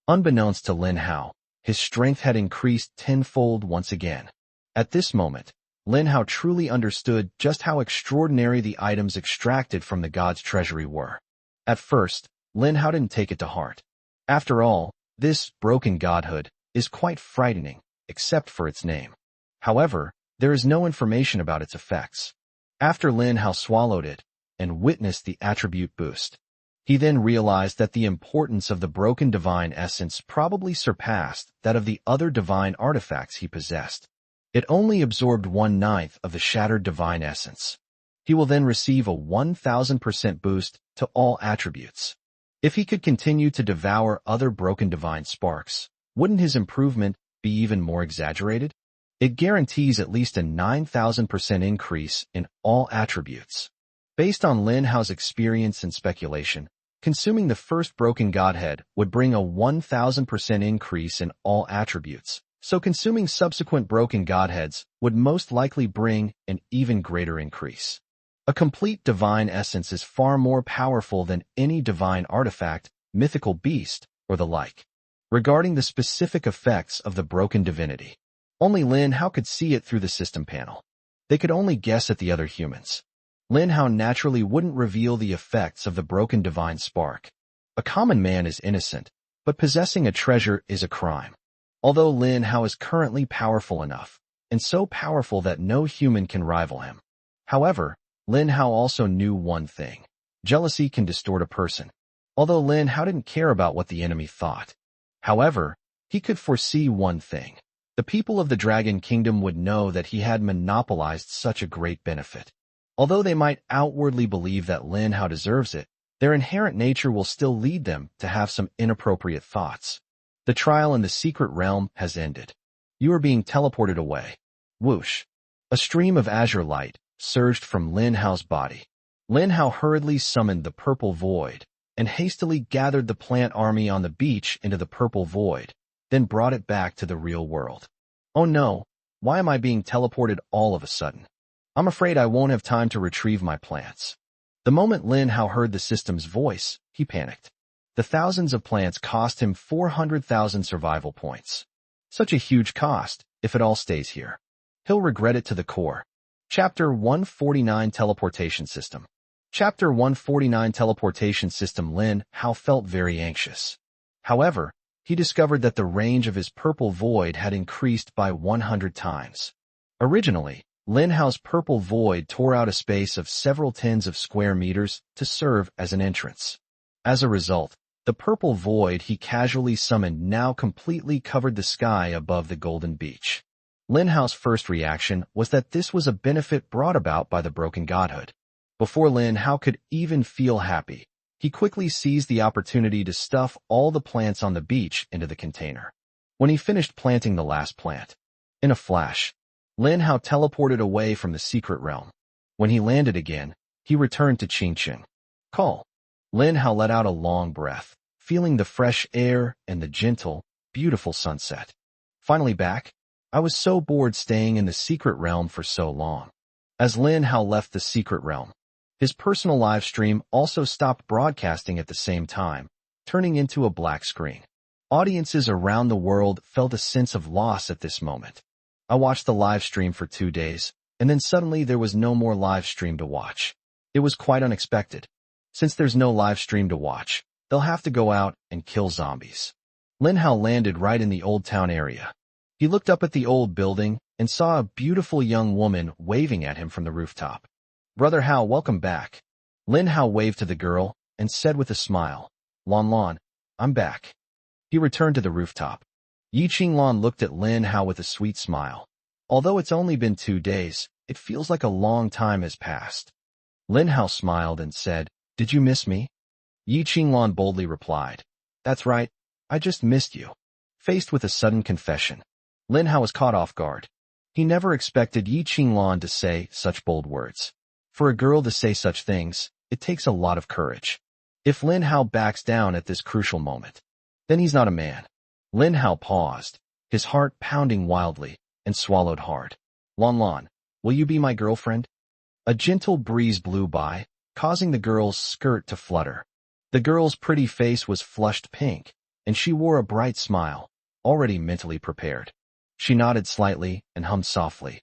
Unbeknownst to Lin Hao, his strength had increased tenfold once again. At this moment, Lin Hao truly understood just how extraordinary the items extracted from the god's treasury were. At first, Lin Hao didn't take it to heart. After all, this broken godhood is quite frightening, except for its name. However, there is no information about its effects. After Lin Hao swallowed it and witnessed the attribute boost, he then realized that the importance of the broken divine essence probably surpassed that of the other divine artifacts he possessed. It only absorbed 1/9 of the shattered divine essence. He will then receive a 1000% boost to all attributes. If he could continue to devour other broken divine sparks, wouldn't his improvement be even more exaggerated? It guarantees at least a 9000% increase in all attributes. Based on Lin Hao's experience and speculation, consuming the first broken godhead would bring a 1000% increase in all attributes, so consuming subsequent broken godheads would most likely bring an even greater increase. A complete divine essence is far more powerful than any divine artifact, mythical beast, or the like. Regarding the specific effects of the broken divinity, only Lin Hao could see it through the system panel. They could only guess at the other humans. Lin Hao naturally wouldn't reveal the effects of the broken divine spark. A common man is innocent, but possessing a treasure is a crime. Although Lin Hao is currently powerful enough, and so powerful that no human can rival him. However, Lin Hao also knew one thing. Jealousy can distort a person. Although Lin Hao didn't care about what the enemy thought. However, he could foresee one thing. The people of the Dragon Kingdom would know that he had monopolized such a great benefit. Although they might outwardly believe that Lin Hao deserves it, their inherent nature will still lead them to have some inappropriate thoughts. The trial in the secret realm has ended. You are being teleported away. Whoosh. A stream of azure light surged from Lin Hao's body. Lin Hao hurriedly summoned the purple void and hastily gathered the plant army on the beach into the purple void, then brought it back to the real world. Oh no, why am I being teleported all of a sudden? I'm afraid I won't have time to retrieve my plants. The moment Lin Hao heard the system's voice, he panicked. The thousands of plants cost him 400,000 survival points. Such a huge cost, if it all stays here. He'll regret it to the core. Chapter 149 Teleportation System. Chapter 149 Teleportation System. Lin Hao felt very anxious. However, he discovered that the range of his purple void had increased by 100 times. Originally, Lin Hao's purple void tore out a space of several tens of square meters to serve as an entrance. As a result, the purple void he casually summoned now completely covered the sky above the golden beach. Lin Hao's first reaction was that this was a benefit brought about by the broken godhood. Before Lin Hao could even feel happy, he quickly seized the opportunity to stuff all the plants on the beach into the container. When he finished planting the last plant, in a flash, Lin Hao teleported away from the secret realm. When he landed again, he returned to Qingqing. Call. Lin Hao let out a long breath, feeling the fresh air and the gentle, beautiful sunset. Finally back? I was so bored staying in the secret realm for so long. As Lin Hao left the secret realm, his personal live stream also stopped broadcasting at the same time, turning into a black screen. Audiences around the world felt a sense of loss at this moment. I watched the live stream for 2 days, and then suddenly there was no more live stream to watch. It was quite unexpected. Since there's no live stream to watch, they'll have to go out and kill zombies. Lin Hao landed right in the old town area. He looked up at the old building and saw a beautiful young woman waving at him from the rooftop. Brother Hao, welcome back. Lin Hao waved to the girl and said with a smile, Lon Lon, I'm back. He returned to the rooftop. Yi Qinglan looked at Lin Hao with a sweet smile. Although it's only been 2 days, it feels like a long time has passed. Lin Hao smiled and said, Did you miss me? Yi Qinglan boldly replied, That's right, I just missed you. Faced with a sudden confession, Lin Hao was caught off guard. He never expected Yi Qinglan to say such bold words. For a girl to say such things, it takes a lot of courage. If Lin Hao backs down at this crucial moment, then he's not a man. Lin Hao paused, his heart pounding wildly, and swallowed hard. Lon Lon, will you be my girlfriend? A gentle breeze blew by, causing the girl's skirt to flutter. The girl's pretty face was flushed pink, and she wore a bright smile, already mentally prepared. She nodded slightly and hummed softly,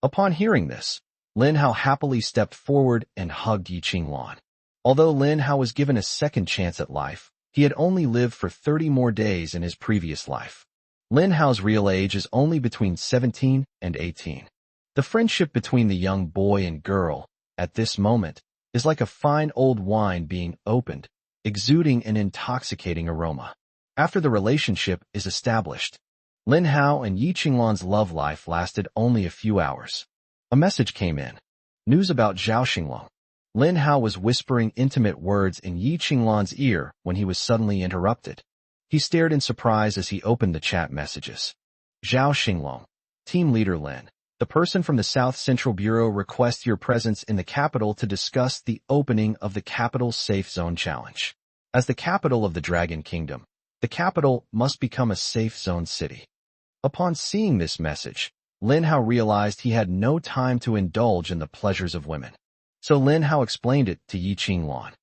Upon hearing this, Lin Hao happily stepped forward and hugged Yi Qinglan. Although Lin Hao was given a second chance at life, he had only lived for 30 more days in his previous life. Lin Hao's real age is only between 17 and 18. The friendship between the young boy and girl, at this moment, is like a fine old wine being opened, exuding an intoxicating aroma. After the relationship is established, Lin Hao and Yi Qinglan's love life lasted only a few hours. A message came in. News about Zhao Xinglong. Lin Hao was whispering intimate words in Yi Qinglan's ear when he was suddenly interrupted. He stared in surprise as he opened the chat messages. Zhao Xinglong. Team Leader Lin. The person from the South Central Bureau requests your presence in the capital to discuss the opening of the capital's safe zone challenge. As the capital of the Dragon Kingdom, the capital must become a safe zone city. Upon seeing this message, Lin Hao realized he had no time to indulge in the pleasures of women. So Lin Hao explained it to Yi Qinglan.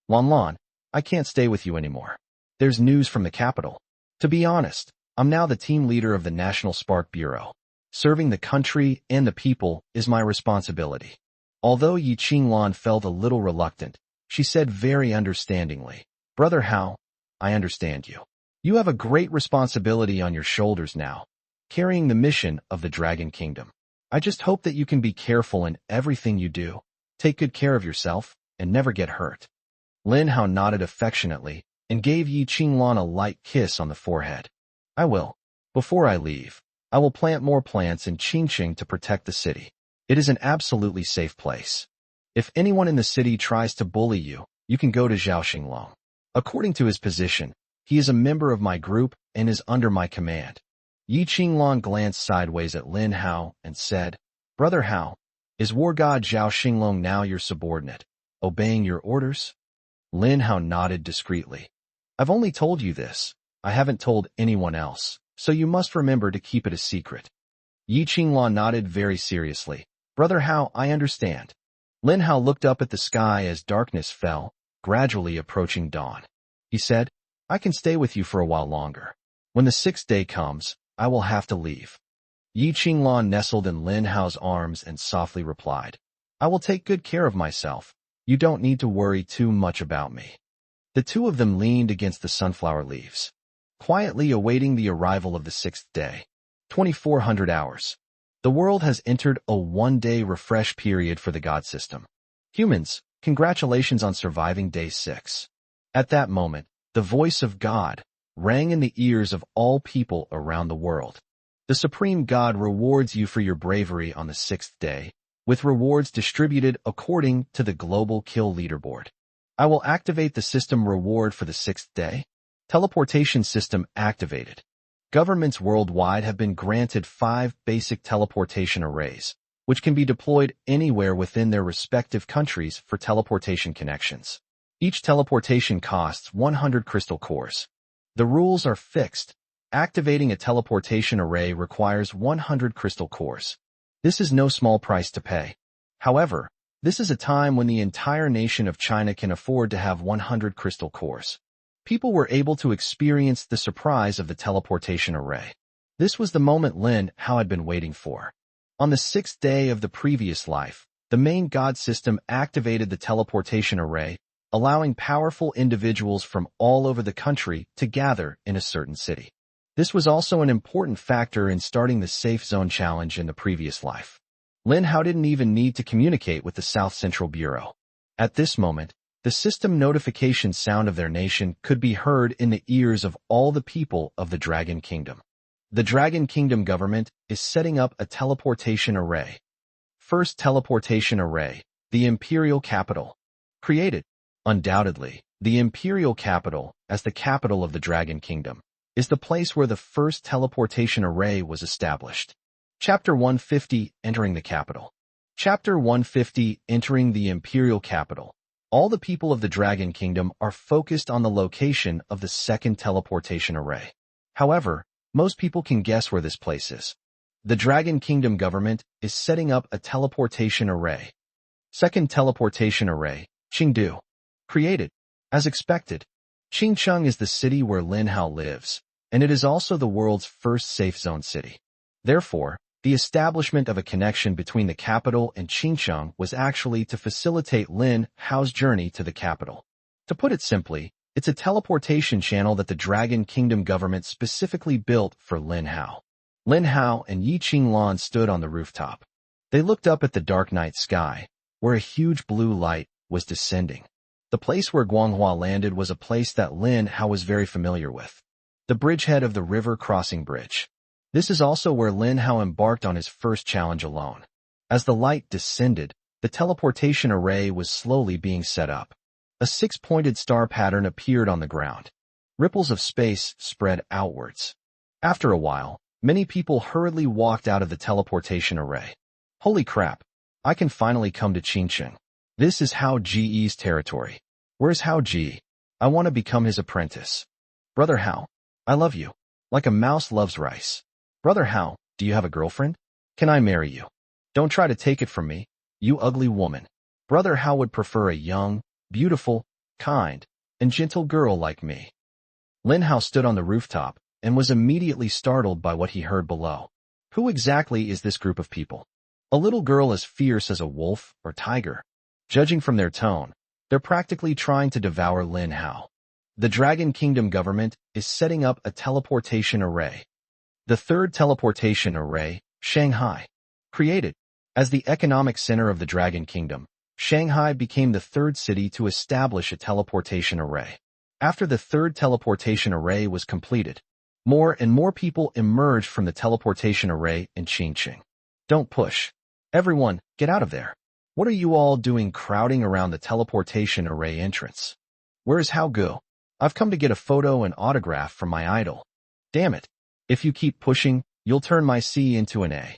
Lan, I can't stay with you anymore. There's news from the capital. To be honest, I'm now the team leader of the National Spark Bureau. Serving the country and the people is my responsibility. Although Yi Qinglan felt a little reluctant, she said very understandingly, Brother Hao, I understand you. You have a great responsibility on your shoulders now, carrying the mission of the Dragon Kingdom. I just hope that you can be careful in everything you do, take good care of yourself, and never get hurt. Lin Hao nodded affectionately and gave Yi Qinglan a light kiss on the forehead. I will. Before I leave, I will plant more plants in Qingqing to protect the city. It is an absolutely safe place. If anyone in the city tries to bully you, you can go to Zhao Xinglong. According to his position, he is a member of my group and is under my command. Yi Qinglan glanced sideways at Lin Hao and said, Brother Hao, is war god Zhao Xinglong now your subordinate, obeying your orders? Lin Hao nodded discreetly. I've only told you this. I haven't told anyone else, so you must remember to keep it a secret. Yi Qinglan nodded very seriously. Brother Hao, I understand. Lin Hao looked up at the sky as darkness fell, gradually approaching dawn. He said, I can stay with you for a while longer. When the 6th day comes, I will have to leave. Yi Qinglan nestled in Lin Hao's arms and softly replied, I will take good care of myself. You don't need to worry too much about me. The two of them leaned against the sunflower leaves, quietly awaiting the arrival of the 6th day. 2400 hours. The world has entered a one-day refresh period for the God system. Humans, congratulations on surviving day 6. At that moment, the voice of God rang in the ears of all people around the world. The Supreme God rewards you for your bravery on the 6th day, with rewards distributed according to the Global Kill Leaderboard. I will activate the system reward for the 6th day. Teleportation system activated. Governments worldwide have been granted 5 basic teleportation arrays, which can be deployed anywhere within their respective countries for teleportation connections. Each teleportation costs 100 crystal cores. The rules are fixed. Activating a teleportation array requires 100 crystal cores. This is no small price to pay. However, this is a time when the entire nation of China can afford to have 100 crystal cores. People were able to experience the surprise of the teleportation array. This was the moment Lin Hao had been waiting for. On the 6th day of the previous life, the main God system activated the teleportation array, allowing powerful individuals from all over the country to gather in a certain city. This was also an important factor in starting the Safe Zone Challenge in the previous life. Lin Hao didn't even need to communicate with the South Central Bureau. At this moment, the system notification sound of their nation could be heard in the ears of all the people of the Dragon Kingdom. The Dragon Kingdom government is setting up a teleportation array. First teleportation array, the Imperial Capital. Created. Undoubtedly, the Imperial Capital, as the capital of the Dragon Kingdom, is the place where the first teleportation array was established. Chapter 150, Entering the Capital. Chapter 150, Entering the Imperial Capital. All the people of the Dragon Kingdom are focused on the location of the second teleportation array. However, most people can guess where this place is. The Dragon Kingdom government is setting up a teleportation array. Second teleportation array, Qingdu. Created. As expected, Qingcheng is the city where Lin Hao lives, and it is also the world's first safe zone city. Therefore, the establishment of a connection between the capital and Qingcheng was actually to facilitate Lin Hao's journey to the capital. To put it simply, it's a teleportation channel that the Dragon Kingdom government specifically built for Lin Hao. Lin Hao and Yi Qinglan stood on the rooftop. They looked up at the dark night sky, where a huge blue light was descending. The place where Guanghua landed was a place that Lin Hao was very familiar with. The bridgehead of the river crossing bridge. This is also where Lin Hao embarked on his first challenge alone. As the light descended, the teleportation array was slowly being set up. A six-pointed star pattern appeared on the ground. Ripples of space spread outwards. After a while, many people hurriedly walked out of the teleportation array. Holy crap! I can finally come to Qingqing. This is Hao Ji's territory. Where's Hao Ji? I want to become his apprentice. Brother Hao, I love you. Like a mouse loves rice. Brother Hao, do you have a girlfriend? Can I marry you? Don't try to take it from me, you ugly woman. Brother Hao would prefer a young, beautiful, kind, and gentle girl like me. Lin Hao stood on the rooftop and was immediately startled by what he heard below. Who exactly is this group of people? A little girl as fierce as a wolf or tiger. Judging from their tone, they're practically trying to devour Lin Hao. The Dragon Kingdom government is setting up a teleportation array. The third teleportation array, Shanghai. Created as the economic center of the Dragon Kingdom, Shanghai became the third city to establish a teleportation array. After the third teleportation array was completed, more and more people emerged from the teleportation array in Qingqing. Don't push. Everyone, get out of there. What are you all doing crowding around the teleportation array entrance? Where's Hao Gu? I've come to get a photo and autograph from my idol. Damn it. If you keep pushing, you'll turn my C into an A.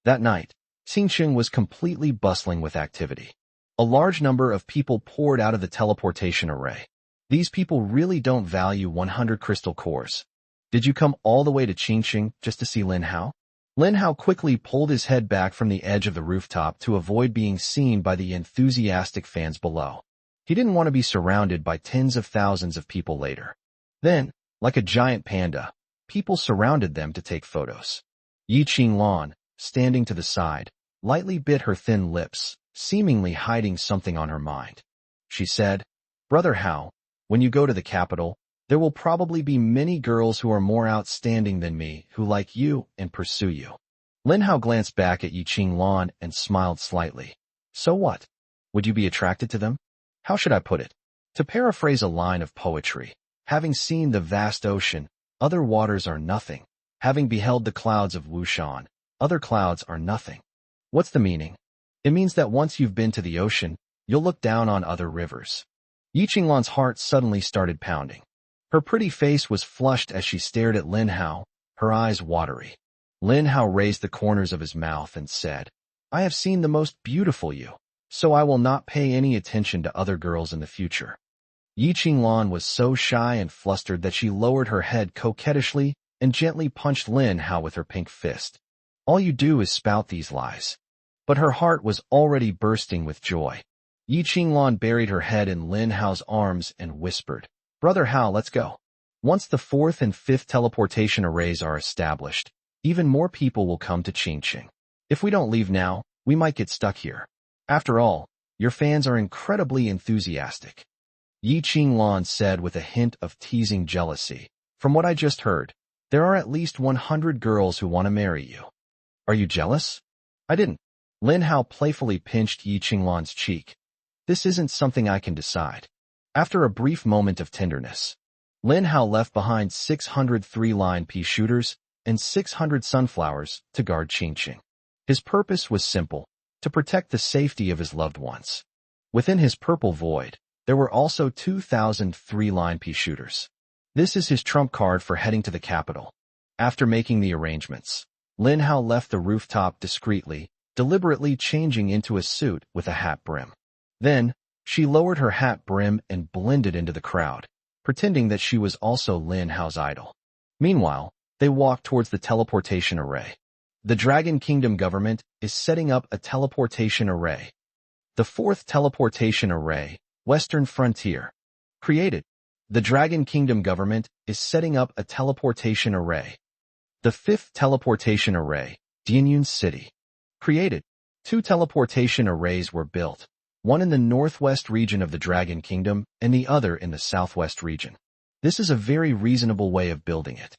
That night, Qingqing was completely bustling with activity. A large number of people poured out of the teleportation array. These people really don't value 100 crystal cores. Did you come all the way to Qingqing just to see Lin Hao? Lin Hao quickly pulled his head back from the edge of the rooftop to avoid being seen by the enthusiastic fans below. He didn't want to be surrounded by tens of thousands of people later. Then, like a giant panda, people surrounded them to take photos. Yi Qinglan, standing to the side, lightly bit her thin lips, seemingly hiding something on her mind. She said, Brother Hao, when you go to the capital, there will probably be many girls who are more outstanding than me who like you and pursue you. Lin Hao glanced back at Yi Qinglan and smiled slightly. So what? Would you be attracted to them? How should I put it? To paraphrase a line of poetry, having seen the vast ocean, other waters are nothing. Having beheld the clouds of Wushan, other clouds are nothing. What's the meaning? It means that once you've been to the ocean, you'll look down on other rivers. Yi Qinglan's heart suddenly started pounding. Her pretty face was flushed as she stared at Lin Hao, her eyes watery. Lin Hao raised the corners of his mouth and said, I have seen the most beautiful you, so I will not pay any attention to other girls in the future. Yi Qinglan was so shy and flustered that she lowered her head coquettishly and gently punched Lin Hao with her pink fist. All you do is spout these lies. But her heart was already bursting with joy. Yi Qinglan buried her head in Lin Hao's arms and whispered, Brother Hao, let's go. Once the fourth and fifth teleportation arrays are established, even more people will come to Qingqing. If we don't leave now, we might get stuck here. After all, your fans are incredibly enthusiastic. Yi Qinglan said with a hint of teasing jealousy. From what I just heard, there are at least 100 girls who want to marry you. Are you jealous? I didn't. Lin Hao playfully pinched Yi Qinglan's cheek. This isn't something I can decide. After a brief moment of tenderness, Lin Hao left behind 600 three-line pea shooters and 600 sunflowers to guard Qingqing. His purpose was simple, to protect the safety of his loved ones. Within his purple void, there were also 2,000 three-line pea shooters. This is his trump card for heading to the capital. After making the arrangements, Lin Hao left the rooftop discreetly, deliberately changing into a suit with a hat brim. Then, she lowered her hat brim and blended into the crowd, pretending that she was also Lin Hao's idol. Meanwhile, they walked towards the teleportation array. The Dragon Kingdom government is setting up a teleportation array. The fourth teleportation array, Western Frontier. Created. The Dragon Kingdom government is setting up a teleportation array. The fifth teleportation array, Dianyun City. Created. 2 teleportation arrays were built, one in the northwest region of the Dragon Kingdom and the other in the southwest region. This is a very reasonable way of building it.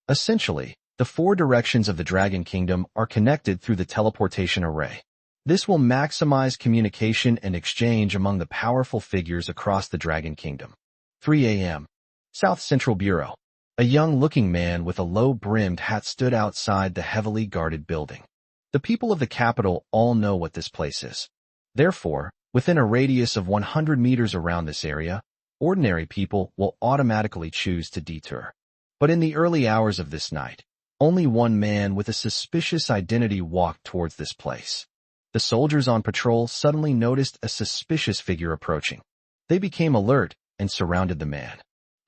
Essentially, the 4 directions of the Dragon Kingdom are connected through the teleportation array. This will maximize communication and exchange among the powerful figures across the Dragon Kingdom. 3 a.m. South Central Bureau. A young-looking man with a low-brimmed hat stood outside the heavily guarded building. The people of the capital all know what this place is. Therefore, within a radius of 100 meters around this area, ordinary people will automatically choose to detour. But in the early hours of this night, only one man with a suspicious identity walked towards this place. The soldiers on patrol suddenly noticed a suspicious figure approaching. They became alert and surrounded the man.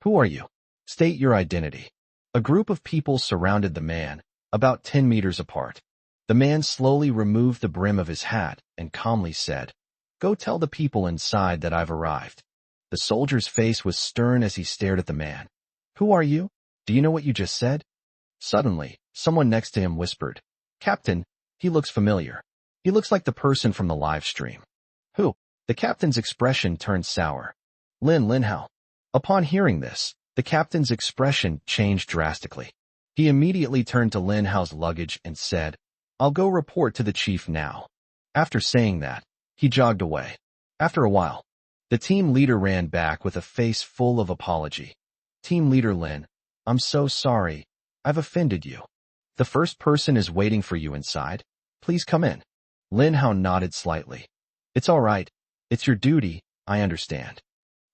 "Who are you? State your identity." A group of people surrounded the man, about 10 meters apart. The man slowly removed the brim of his hat and calmly said, "Go tell the people inside that I've arrived." The soldier's face was stern as he stared at the man. "Who are you? Do you know what you just said?" Suddenly, someone next to him whispered, "Captain, he looks familiar. He looks like the person from the live stream." "Who?" The captain's expression turned sour. Lin Hao." Upon hearing this, the captain's expression changed drastically. He immediately turned to Lin Hao's luggage and said, "I'll go report to the chief now." After saying that, he jogged away. After a while, the team leader ran back with a face full of apology. "Team leader Lin, I'm so sorry. I've offended you. The first person is waiting for you inside. Please come in." Lin Hao nodded slightly. "It's all right. It's your duty, I understand."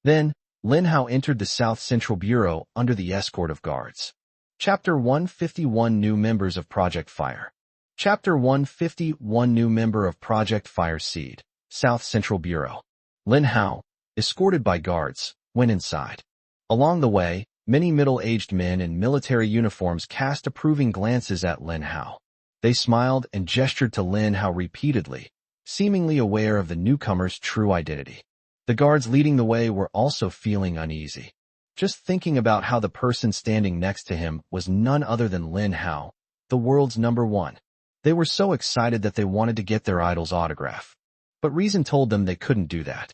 Then, Lin Hao entered the South Central Bureau under the escort of guards. Chapter 151 New Members of Project Fire. Chapter 151 New Member of Project Fire Seed, South Central Bureau. Lin Hao, escorted by guards, went inside. Along the way, many middle-aged men in military uniforms cast approving glances at Lin Hao. They smiled and gestured to Lin Hao repeatedly, seemingly aware of the newcomer's true identity. The guards leading the way were also feeling uneasy. Just thinking about how the person standing next to him was none other than Lin Hao, the world's #1. They were so excited that they wanted to get their idol's autograph. But reason told them they couldn't do that.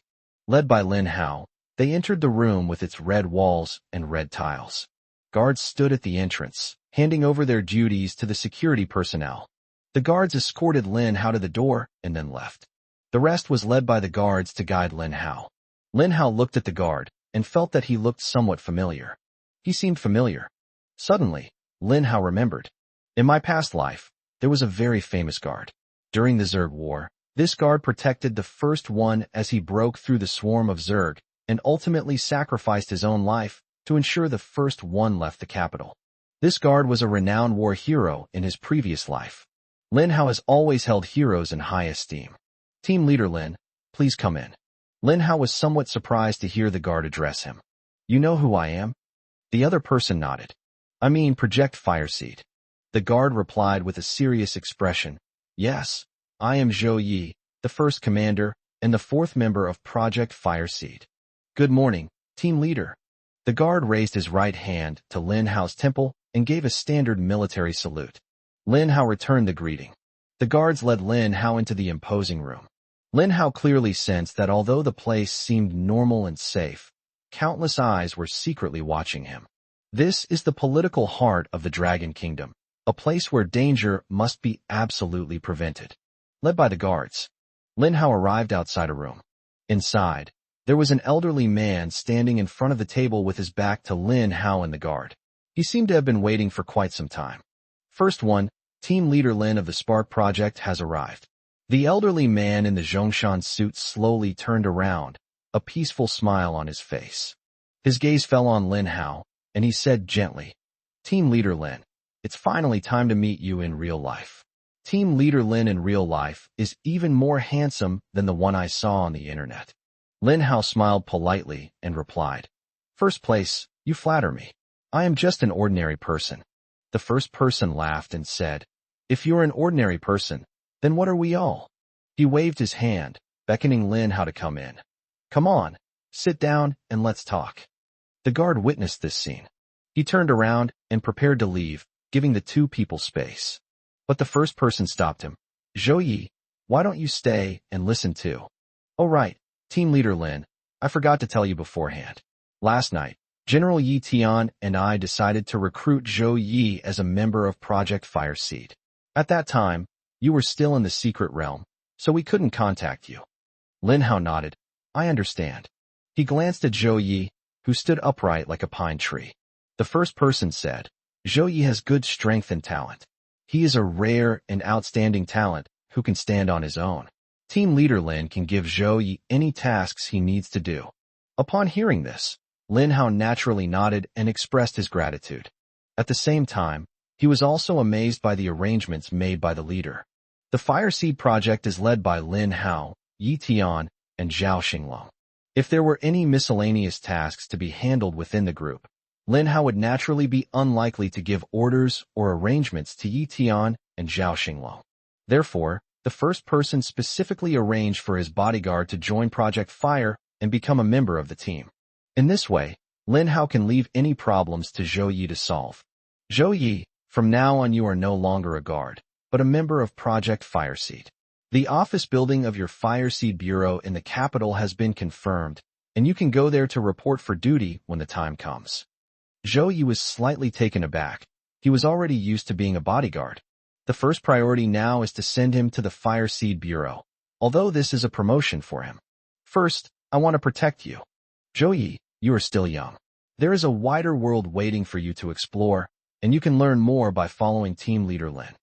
Led by Lin Hao, they entered the room with its red walls and red tiles. Guards stood at the entrance, handing over their duties to the security personnel. The guards escorted Lin Hao to the door and then left. The rest was led by the guards to guide Lin Hao. Lin Hao looked at the guard and felt that he looked somewhat familiar. He seemed familiar. Suddenly, Lin Hao remembered. In my past life, there was a very famous guard. During the Zerg War, this guard protected the first one as he broke through the swarm of Zerg and ultimately sacrificed his own life to ensure the first one left the capital. This guard was a renowned war hero in his previous life. Lin Hao has always held heroes in high esteem. "Team leader Lin, please come in." Lin Hao was somewhat surprised to hear the guard address him. "You know who I am?" The other person nodded. "I mean Project Fireseed." The guard replied with a serious expression. "Yes, I am Zhou Yi, the first commander and the fourth member of Project Fireseed." "Good morning, team leader." The guard raised his right hand to Lin Hao's temple and gave a standard military salute. Lin Hao returned the greeting. The guards led Lin Hao into the imposing room. Lin Hao clearly sensed that although the place seemed normal and safe, countless eyes were secretly watching him. This is the political heart of the Dragon Kingdom, a place where danger must be absolutely prevented. Led by the guards, Lin Hao arrived outside a room. Inside, there was an elderly man standing in front of the table with his back to Lin Hao and the guard. He seemed to have been waiting for quite some time. "First one, Team Leader Lin of the Spark Project has arrived." The elderly man in the Zhongshan suit slowly turned around, a peaceful smile on his face. His gaze fell on Lin Hao, and he said gently, "Team Leader Lin, it's finally time to meet you in real life." Team Leader Lin in real life is even more handsome than the one I saw on the internet. Lin Hao smiled politely and replied, "First place, you flatter me. I am just an ordinary person." The first person laughed and said, "If you're an ordinary person, then what are we all?" He waved his hand, beckoning Lin Hao to come in. "Come on, sit down and let's talk." The guard witnessed this scene. He turned around and prepared to leave, giving the two people space. But the first person stopped him. "Zhou Yi, why don't you stay and listen too?" "Oh right, Team Leader Lin, I forgot to tell you beforehand. Last night, General Yi Tian and I decided to recruit Zhou Yi as a member of Project Fireseed. At that time, you were still in the secret realm, so we couldn't contact you." Lin Hao nodded. "I understand." He glanced at Zhou Yi, who stood upright like a pine tree. The first person said, "Zhou Yi has good strength and talent. He is a rare and outstanding talent who can stand on his own." Team leader Lin can give Zhou Yi any tasks he needs to do. Upon hearing this, Lin Hao naturally nodded and expressed his gratitude. At the same time, he was also amazed by the arrangements made by the leader. The Fire Seed project is led by Lin Hao, Yi Tian, and Zhao Xinglong. If there were any miscellaneous tasks to be handled within the group, Lin Hao would naturally be unlikely to give orders or arrangements to Yi Tian and Zhao Xinglong. Therefore, the first person specifically arranged for his bodyguard to join Project Fire and become a member of the team. In this way, Lin Hao can leave any problems to Zhou Yi to solve. Zhou Yi, from now on you are no longer a guard, but a member of Project Fireseed. The office building of your Fireseed Bureau in the capital has been confirmed, and you can go there to report for duty when the time comes. Zhou Yi was slightly taken aback. He was already used to being a bodyguard. The first priority now is to send him to the Fireseed Bureau, although this is a promotion for him. First, I want to protect you. Zhou Yi, you are still young. There is a wider world waiting for you to explore, and you can learn more by following team leader Lin.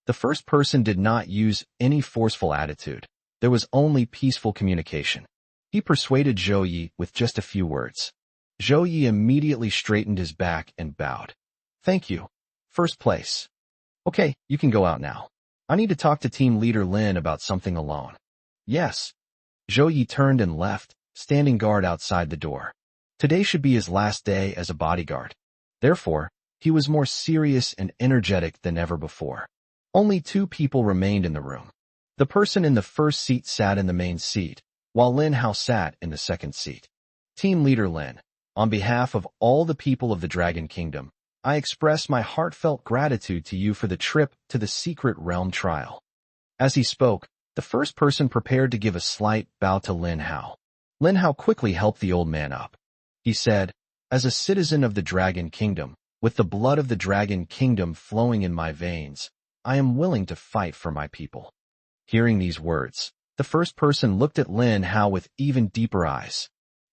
The first person did not use any forceful attitude. There was only peaceful communication. He persuaded Zhou Yi with just a few words. Zhou Yi immediately straightened his back and bowed. Thank you. First place. Okay, you can go out now. I need to talk to team leader Lin about something alone. Yes. Zhou Yi turned and left, standing guard outside the door. Today should be his last day as a bodyguard. Therefore, he was more serious and energetic than ever before. Only 2 people remained in the room. The person in the first seat sat in the main seat, while Lin Hao sat in the second seat. Team leader Lin, on behalf of all the people of the Dragon Kingdom, I express my heartfelt gratitude to you for the trip to the Secret Realm trial. As he spoke, the first person prepared to give a slight bow to Lin Hao. Lin Hao quickly helped the old man up. He said, as a citizen of the Dragon Kingdom, with the blood of the Dragon Kingdom flowing in my veins, I am willing to fight for my people. Hearing these words, the first person looked at Lin Hao with even deeper eyes.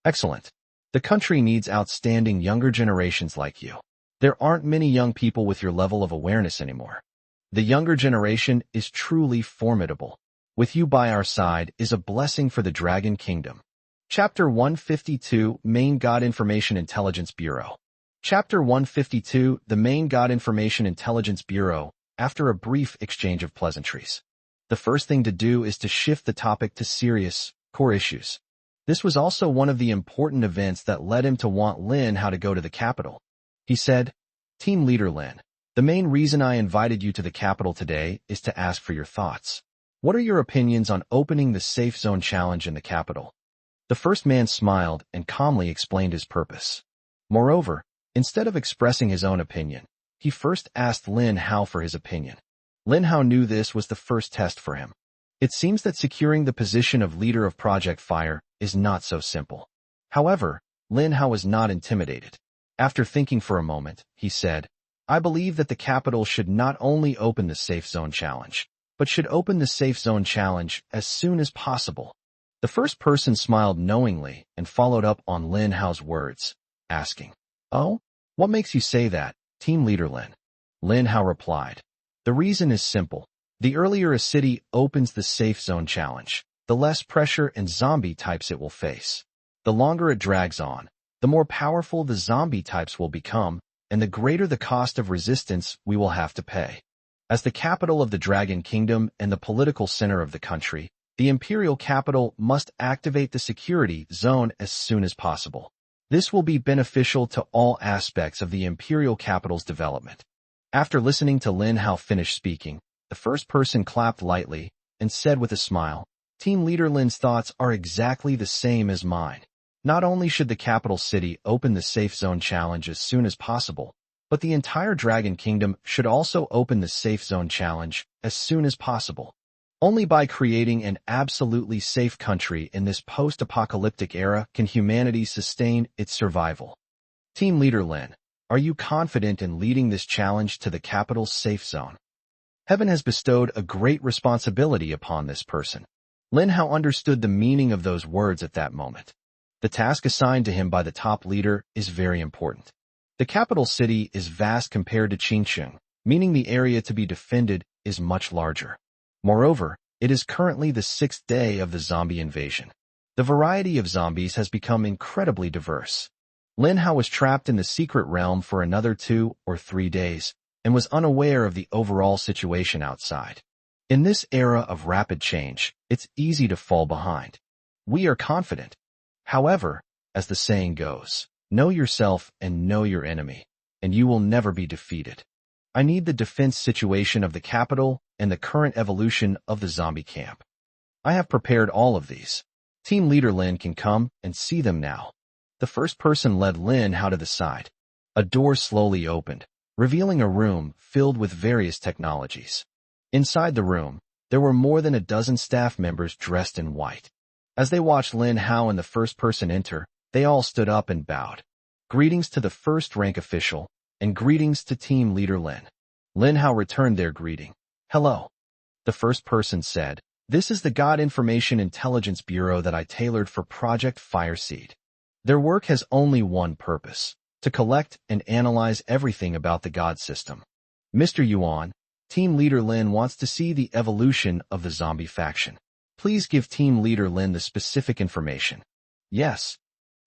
Excellent. The country needs outstanding younger generations like you. There aren't many young people with your level of awareness anymore. The younger generation is truly formidable. With you by our side is a blessing for the Dragon Kingdom. Chapter 152, Main God Information Intelligence Bureau. Chapter 152, the Main God Information Intelligence Bureau, after a brief exchange of pleasantries. The first thing to do is to shift the topic to serious, core issues. This was also one of the important events that led him to want Lin Hao to go to the capital. He said, Team leader Lin, the main reason I invited you to the capital today is to ask for your thoughts. What are your opinions on opening the Safe Zone Challenge in the capital? The first man smiled and calmly explained his purpose. Moreover, instead of expressing his own opinion, he first asked Lin Hao for his opinion. Lin Hao knew this was the first test for him. It seems that securing the position of leader of Project Fire is not so simple. However, Lin Hao was not intimidated. After thinking for a moment, he said, I believe that the capital should not only open the Safe Zone Challenge, but should open the Safe Zone Challenge as soon as possible. The first person smiled knowingly and followed up on Lin Hao's words, asking, Oh? What makes you say that, team leader Lin? Lin Hao replied, The reason is simple. The earlier a city opens the Safe Zone Challenge, the less pressure and zombie types it will face. The longer it drags on, the more powerful the zombie types will become, and the greater the cost of resistance we will have to pay. As the capital of the Dragon Kingdom and the political center of the country, the imperial capital must activate the security zone as soon as possible. This will be beneficial to all aspects of the imperial capital's development. After listening to Lin Hao finish speaking, the first person clapped lightly and said with a smile, Team leader Lin's thoughts are exactly the same as mine. Not only should the capital city open the Safe Zone Challenge as soon as possible, but the entire Dragon Kingdom should also open the Safe Zone Challenge as soon as possible. Only by creating an absolutely safe country in this post-apocalyptic era can humanity sustain its survival. Team leader Lin, are you confident in leading this challenge to the capital's safe zone? Heaven has bestowed a great responsibility upon this person. Lin Hao understood the meaning of those words at that moment. The task assigned to him by the top leader is very important. The capital city is vast compared to Qingcheng, meaning the area to be defended is much larger. Moreover, It is currently the 6th day of the zombie invasion. The variety of zombies has become incredibly diverse. Lin Hao was trapped in the secret realm for another 2 or 3 days and was unaware of the overall situation outside. In this era of rapid change, it's easy to fall behind. We are confident. However, as the saying goes, know yourself and know your enemy, and you will never be defeated. I need the defense situation of the capital and the current evolution of the zombie camp. I have prepared all of these. Team leader Lin can come and see them now. The first person led Lin Hao to the side. A door slowly opened, revealing a room filled with various technologies. Inside the room, there were more than a dozen staff members dressed in white. As they watched Lin Hao and the first person enter, they all stood up and bowed. Greetings to the first-rank official, and greetings to team leader Lin. Lin Hao returned their greeting. Hello. The first person said, this is the God Information Intelligence Bureau that I tailored for Project Fireseed. Their work has only one purpose, to collect and analyze everything about the God system. Mr. Yuan, Team Leader Lin wants to see the evolution of the zombie faction. Please give Team Leader Lin the specific information. Yes.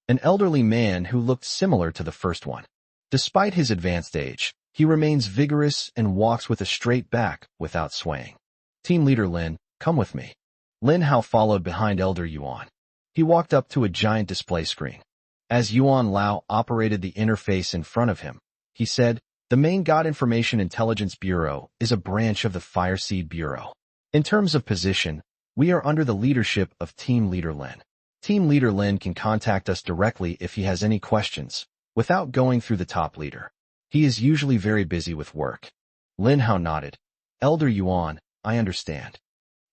An elderly man who looked similar to the first one. Despite his advanced age, he remains vigorous and walks with a straight back without swaying. Team Leader Lin, come with me. Lin Hao followed behind Elder Yuan. He walked up to a giant display screen. As Yuan Lao operated the interface in front of him, he said, the main God Information Intelligence Bureau is a branch of the Fireseed Bureau. In terms of position, we are under the leadership of Team Leader Lin. Team Leader Lin can contact us directly if he has any questions, without going through the top leader. He is usually very busy with work. Lin Hao nodded. Elder Yuan, I understand.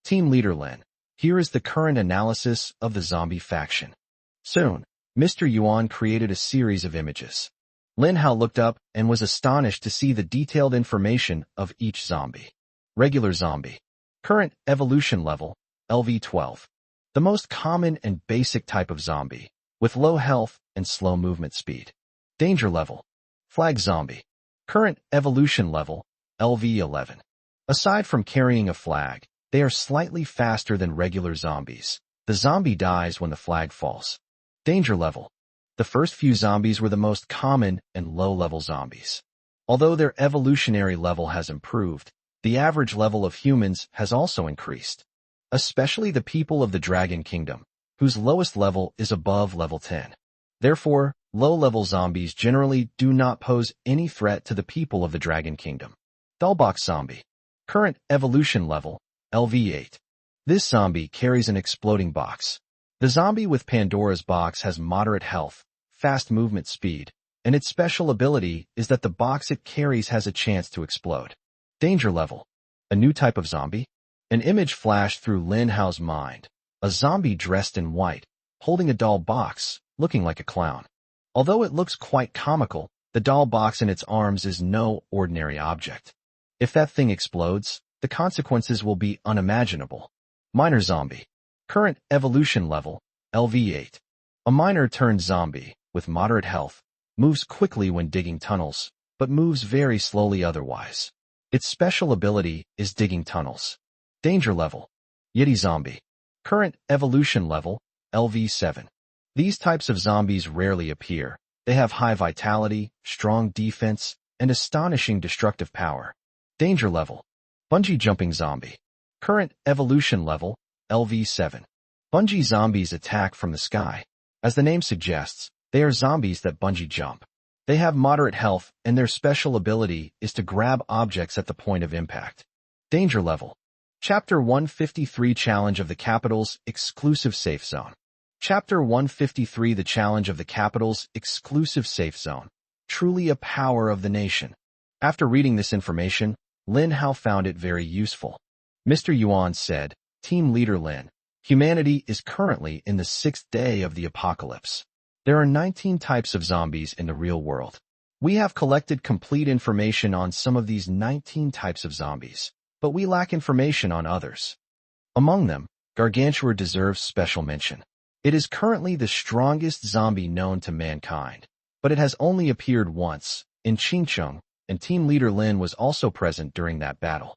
Team Leader Lin, here is the current analysis of the zombie faction. Soon, Mr. Yuan created a series of images. Lin Hao looked up and was astonished to see the detailed information of each zombie. Regular zombie. Current evolution level, LV12. The most common and basic type of zombie, with low health and slow movement speed. Danger level. Flag zombie. Current evolution level, LV11. Aside from carrying a flag, they are slightly faster than regular zombies. The zombie dies when the flag falls. Danger level. The first few zombies were the most common and low-level zombies. Although their evolutionary level has improved, the average level of humans has also increased. Especially the people of the Dragon Kingdom, whose lowest level is above level 10. Therefore, low-level zombies generally do not pose any threat to the people of the Dragon Kingdom. Dollbox zombie. Current evolution level, LV8. This zombie carries an exploding box. The zombie with Pandora's box has moderate health, fast movement speed, and its special ability is that the box it carries has a chance to explode. Danger level. A new type of zombie? An image flashed through Lin Hao's mind. A zombie dressed in white, holding a doll box, looking like a clown. Although it looks quite comical, the doll box in its arms is no ordinary object. If that thing explodes, the consequences will be unimaginable. Miner zombie. Current evolution level, LV8. A miner turned zombie, with moderate health, moves quickly when digging tunnels, but moves very slowly otherwise. Its special ability is digging tunnels. Danger level. Yeti zombie. Current evolution level, LV7. These types of zombies rarely appear. They have high vitality, strong defense, and astonishing destructive power. Danger level. Bungee jumping zombie. Current evolution level, LV7. Bungee zombies attack from the sky. As the name suggests, they are zombies that bungee jump. They have moderate health, and their special ability is to grab objects at the point of impact. Danger level. Chapter 153 Challenge of the Capital's Exclusive Safe Zone. Chapter 153 The Challenge of the Capital's Exclusive Safe Zone. Truly a power of the nation. After reading this information, Lin Hao found it very useful. Mr. Yuan said, Team Leader Lin, humanity is currently in the 6th day of the apocalypse. There are 19 types of zombies in the real world. We have collected complete information on some of these 19 types of zombies, but we lack information on others. Among them, Gargantua deserves special mention. It is currently the strongest zombie known to mankind, but it has only appeared once, in Qingcheng, and Team Leader Lin was also present during that battle.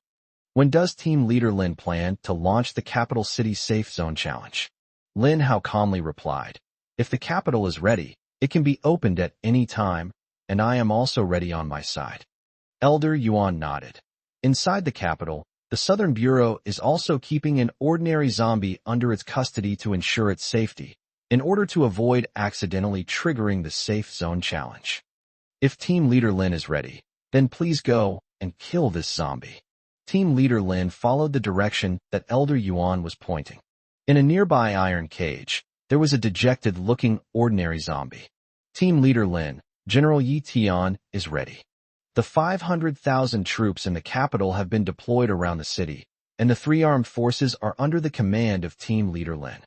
When does team leader Lin plan to launch the capital city safe zone challenge? Lin Hao calmly replied, if the capital is ready, it can be opened at any time, and I am also ready on my side. Elder Yuan nodded. Inside the capital, the Southern Bureau is also keeping an ordinary zombie under its custody to ensure its safety, in order to avoid accidentally triggering the safe zone challenge. If Team Leader Lin is ready, then please go and kill this zombie. Team Leader Lin followed the direction that Elder Yuan was pointing. In a nearby iron cage, there was a dejected-looking ordinary zombie. Team Leader Lin, General Yi Tian, is ready. The 500,000 troops in the capital have been deployed around the city, and the three armed forces are under the command of Team Leader Lin.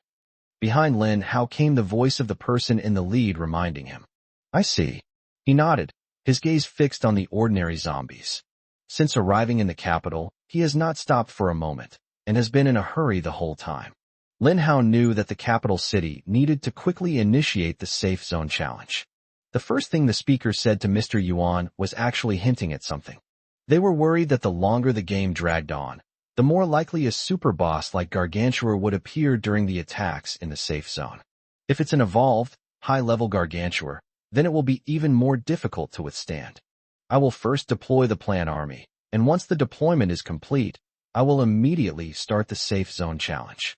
Behind Lin Hao came the voice of the person in the lead reminding him. I see. He nodded, his gaze fixed on the ordinary zombies. Since arriving in the capital, he has not stopped for a moment, and has been in a hurry the whole time. Lin Hao knew that the capital city needed to quickly initiate the safe zone challenge. The first thing the speaker said to Mr. Yuan was actually hinting at something. They were worried that the longer the game dragged on, the more likely a super boss like Gargantua would appear during the attacks in the safe zone. If it's an evolved, high-level Gargantua, then it will be even more difficult to withstand. I will first deploy the plant army, and once the deployment is complete, I will immediately start the safe zone challenge.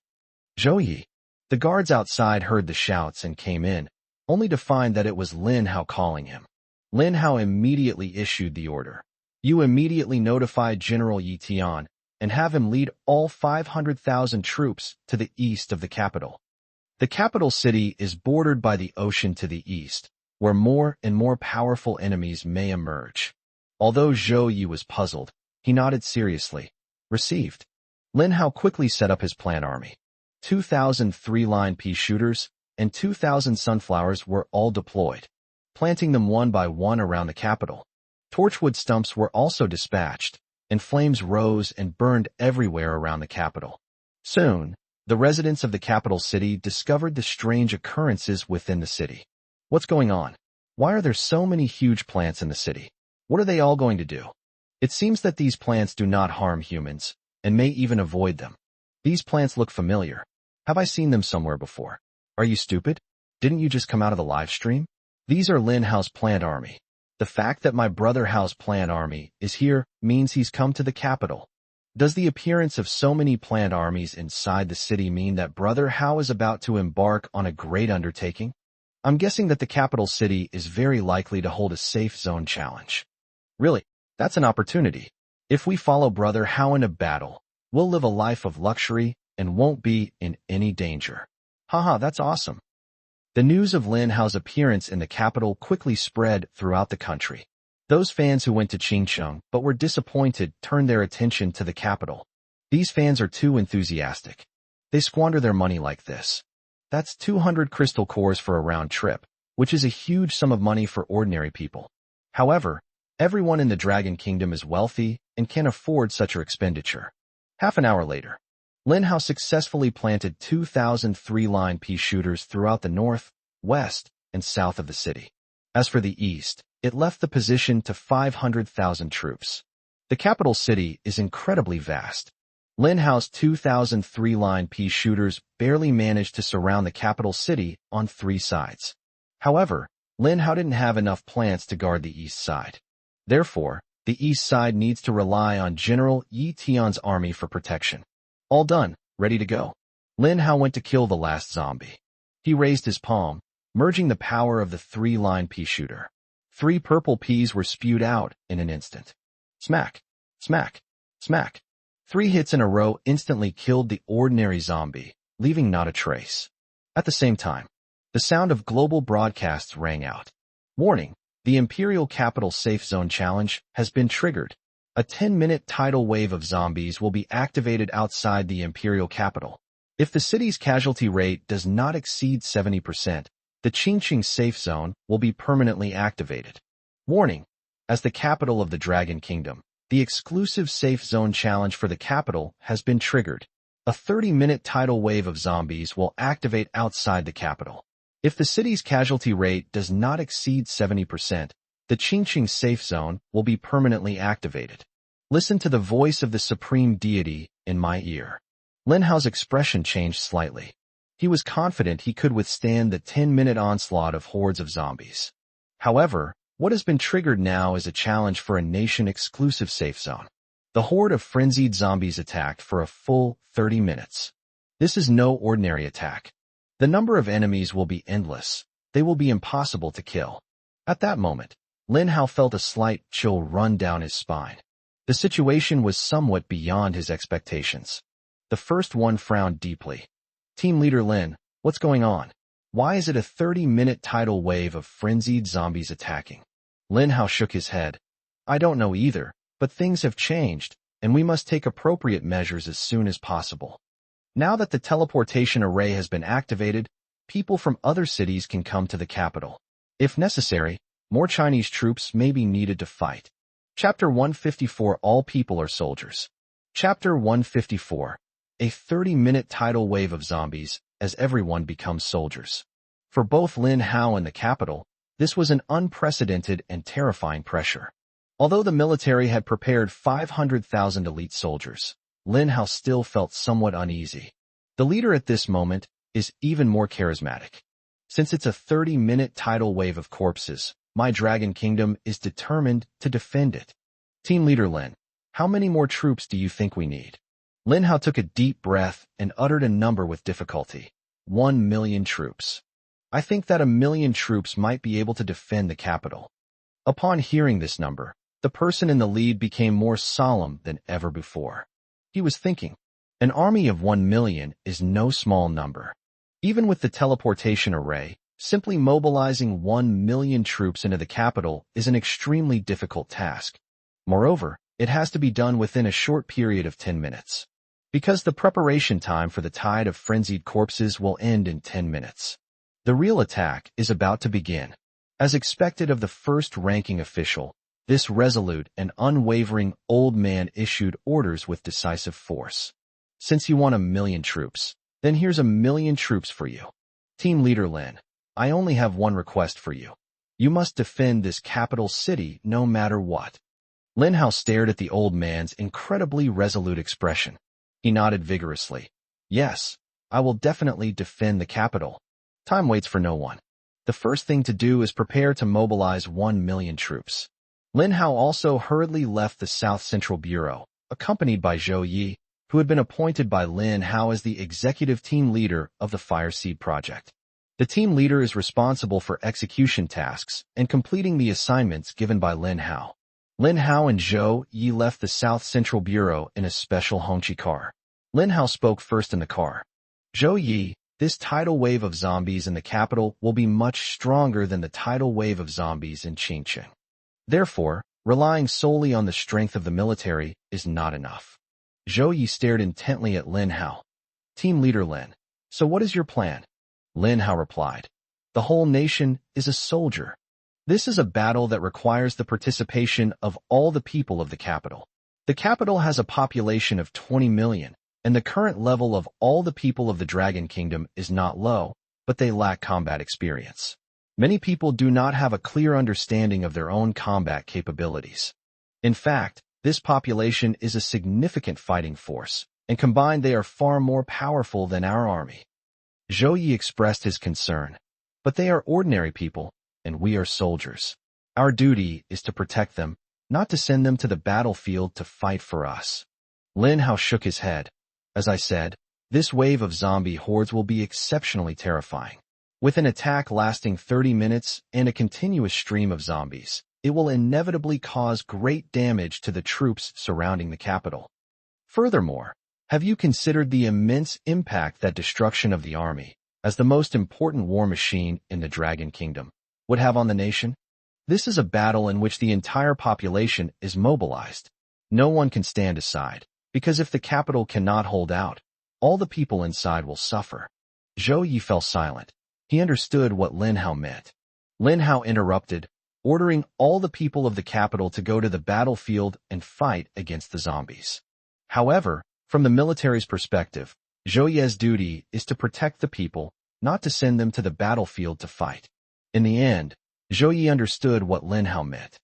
Zhou. The guards outside heard the shouts and came in, only to find that it was Lin Hao calling him. Lin Hao immediately issued the order. You immediately notify General Yi Tian and have him lead all 500,000 troops to the east of the capital. The capital city is bordered by the ocean to the east, where more and more powerful enemies may emerge. Although Zhou Yi was puzzled, he nodded seriously. Received. Lin Hao quickly set up his plant army. 2,000 three-line pea shooters and 2,000 sunflowers were all deployed, planting them one by one around the capital. Torchwood stumps were also dispatched, and flames rose and burned everywhere around the capital. Soon, the residents of the capital city discovered the strange occurrences within the city. What's going on? Why are there so many huge plants in the city? What are they all going to do? It seems that these plants do not harm humans, and may even avoid them. These plants look familiar. Have I seen them somewhere before? Are you stupid? Didn't you just come out of the live stream? These are Lin Hao's plant army. The fact that my brother Hao's plant army is here means he's come to the capital. Does the appearance of so many plant armies inside the city mean that brother Hao is about to embark on a great undertaking? I'm guessing that the capital city is very likely to hold a safe zone challenge. Really, that's an opportunity. If we follow brother Hao in a battle, we'll live a life of luxury and won't be in any danger. Haha, that's awesome. The news of Lin Hao's appearance in the capital quickly spread throughout the country. Those fans who went to Qingcheng but were disappointed turned their attention to the capital. These fans are too enthusiastic. They squander their money like this. That's 200 crystal cores for a round trip, which is a huge sum of money for ordinary people. However, everyone in the Dragon Kingdom is wealthy and can afford such an expenditure. Half an hour later, Lin Hao successfully planted 2,000 three-line pea shooters throughout the north, west, and south of the city. As for the east, it left the position to 500,000 troops. The capital city is incredibly vast. Lin Hao's 2,000 three-line pea shooters barely managed to surround the capital city on three sides. However, Lin Hao didn't have enough plants to guard the east side. Therefore, the east side needs to rely on General Yi Tian's army for protection. All done, ready to go. Lin Hao went to kill the last zombie. He raised his palm, merging the power of the three-line pea shooter. 3 purple peas were spewed out in an instant. Smack, smack, smack. 3 hits in a row instantly killed the ordinary zombie, leaving not a trace. At the same time, the sound of global broadcasts rang out. Warning, the Imperial Capital Safe Zone Challenge has been triggered. A 10-minute tidal wave of zombies will be activated outside the Imperial Capital. If the city's casualty rate does not exceed 70%, the Qingqing Safe Zone will be permanently activated. Warning, as the capital of the Dragon Kingdom, the exclusive Safe Zone Challenge for the capital has been triggered. A 30-minute tidal wave of zombies will activate outside the capital. If the city's casualty rate does not exceed 70%, the Qingqing Safe Zone will be permanently activated. Listen to the voice of the supreme deity in my ear. Lin Hao's expression changed slightly. He was confident he could withstand the 10-minute onslaught of hordes of zombies. However, what has been triggered now is a challenge for a nation-exclusive safe zone. The horde of frenzied zombies attacked for a full 30 minutes. This is no ordinary attack. The number of enemies will be endless. They will be impossible to kill. At that moment, Lin Hao felt a slight chill run down his spine. The situation was somewhat beyond his expectations. The first one frowned deeply. Team Leader Lin, what's going on? Why is it a 30-minute tidal wave of frenzied zombies attacking? Lin Hao shook his head. I don't know either, but things have changed, and we must take appropriate measures as soon as possible. Now that the teleportation array has been activated, people from other cities can come to the capital. If necessary, more Chinese troops may be needed to fight. Chapter 154 All People Are Soldiers. Chapter 154 A 30-minute tidal wave of zombies as everyone becomes soldiers. For both Lin Hao and the capital, this was an unprecedented and terrifying pressure. Although the military had prepared 500,000 elite soldiers, Lin Hao still felt somewhat uneasy. The leader at this moment is even more charismatic. Since it's a 30-minute tidal wave of corpses, my Dragon Kingdom is determined to defend it. Team Leader Lin, how many more troops do you think we need? Lin Hao took a deep breath and uttered a number with difficulty. 1 million troops. I think that 1 million troops might be able to defend the capital. Upon hearing this number, the person in the lead became more solemn than ever before. He was thinking, an army of 1 million is no small number. Even with the teleportation array, simply mobilizing 1 million troops into the capital is an extremely difficult task. Moreover, it has to be done within a short period of 10 minutes. Because the preparation time for the tide of frenzied corpses will end in 10 minutes. The real attack is about to begin. As expected of the first-ranking official, this resolute and unwavering old man issued orders with decisive force. Since you want 1 million troops, then here's 1 million troops for you. Team Leader Lin, I only have one request for you. You must defend this capital city no matter what. Lin Hao stared at the old man's incredibly resolute expression. He nodded vigorously. Yes, I will definitely defend the capital. Time waits for no one. The first thing to do is prepare to mobilize 1 million troops. Lin Hao also hurriedly left the South Central Bureau, accompanied by Zhou Yi, who had been appointed by Lin Hao as the executive team leader of the Fire Seed project. The team leader is responsible for execution tasks and completing the assignments given by Lin Hao. Lin Hao and Zhou Yi left the South Central Bureau in a special Hongqi car. Lin Hao spoke first in the car. Zhou Yi, this tidal wave of zombies in the capital will be much stronger than the tidal wave of zombies in Qingqing. Therefore, relying solely on the strength of the military is not enough. Zhou Yi stared intently at Lin Hao. Team Leader Lin, so what is your plan? Lin Hao replied. The whole nation is a soldier. This is a battle that requires the participation of all the people of the capital. The capital has a population of 20 million, and the current level of all the people of the Dragon Kingdom is not low, but they lack combat experience. Many people do not have a clear understanding of their own combat capabilities. In fact, this population is a significant fighting force, and combined they are far more powerful than our army. Zhou Yi expressed his concern. But they are ordinary people, and we are soldiers. Our duty is to protect them, not to send them to the battlefield to fight for us. Lin Hao shook his head. As I said, this wave of zombie hordes will be exceptionally terrifying. With an attack lasting 30 minutes and a continuous stream of zombies, it will inevitably cause great damage to the troops surrounding the capital. Furthermore, have you considered the immense impact that destruction of the army, as the most important war machine in the Dragon Kingdom, would have on the nation? This is a battle in which the entire population is mobilized. No one can stand aside, because if the capital cannot hold out, all the people inside will suffer. Zhou Yi fell silent. He understood what Lin Hao meant. Lin Hao interrupted, ordering all the people of the capital to go to the battlefield and fight against the zombies. However, from the military's perspective, Zhou Yi's duty is to protect the people, not to send them to the battlefield to fight. In the end, Zhou Yi understood what Lin Hao meant.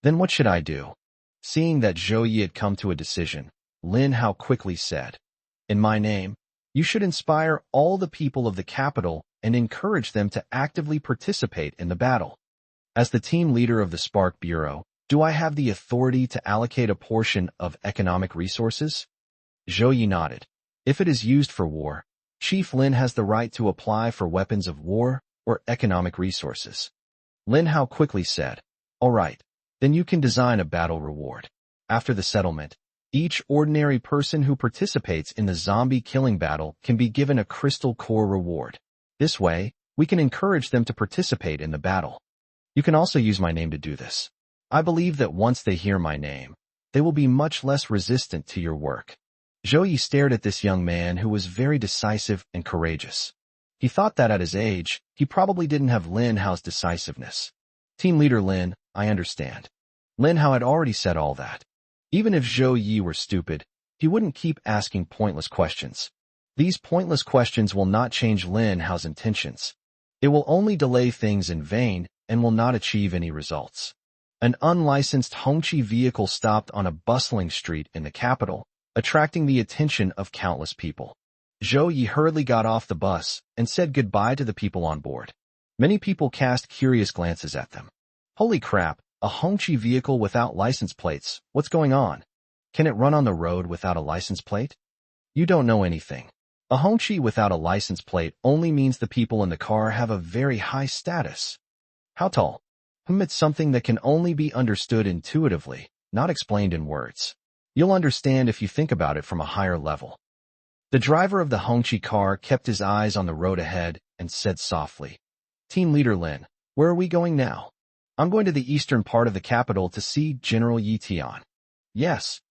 Then what should I do? Seeing that Zhou Yi had come to a decision, Lin Hao quickly said, "In my name, you should inspire all the people of the capital and encourage them to actively participate in the battle. As the team leader of the Spark Bureau, do I have the authority to allocate a portion of economic resources?" Zhou Yi nodded. "If it is used for war, Chief Lin has the right to apply for weapons of war or economic resources." Lin Hao quickly said, "All right, then you can design a battle reward. After the settlement, each ordinary person who participates in the zombie killing battle can be given a crystal core reward. This way, we can encourage them to participate in the battle. You can also use my name to do this. I believe that once they hear my name, they will be much less resistant to your work." Zhou Yi stared at this young man who was very decisive and courageous. He thought that at his age, he probably didn't have Lin Hao's decisiveness. "Team leader Lin, I understand." Lin Hao had already said all that. Even if Zhou Yi were stupid, he wouldn't keep asking pointless questions. These pointless questions will not change Lin Hao's intentions. It will only delay things in vain and will not achieve any results. An unlicensed Hongqi vehicle stopped on a bustling street in the capital, attracting the attention of countless people. Zhou Yi hurriedly got off the bus and said goodbye to the people on board. Many people cast curious glances at them. "Holy crap, a Hongqi vehicle without license plates, what's going on? Can it run on the road without a license plate?" "You don't know anything. A Hongqi without a license plate only means the people in the car have a very high status." "How tall?" "It's something that can only be understood intuitively, not explained in words. You'll understand if you think about it from a higher level." The driver of the Hongqi car kept his eyes on the road ahead and said softly, "Team leader Lin, where are we going now?" "I'm going to the eastern part of the capital to see General Yi Tian." "Yes."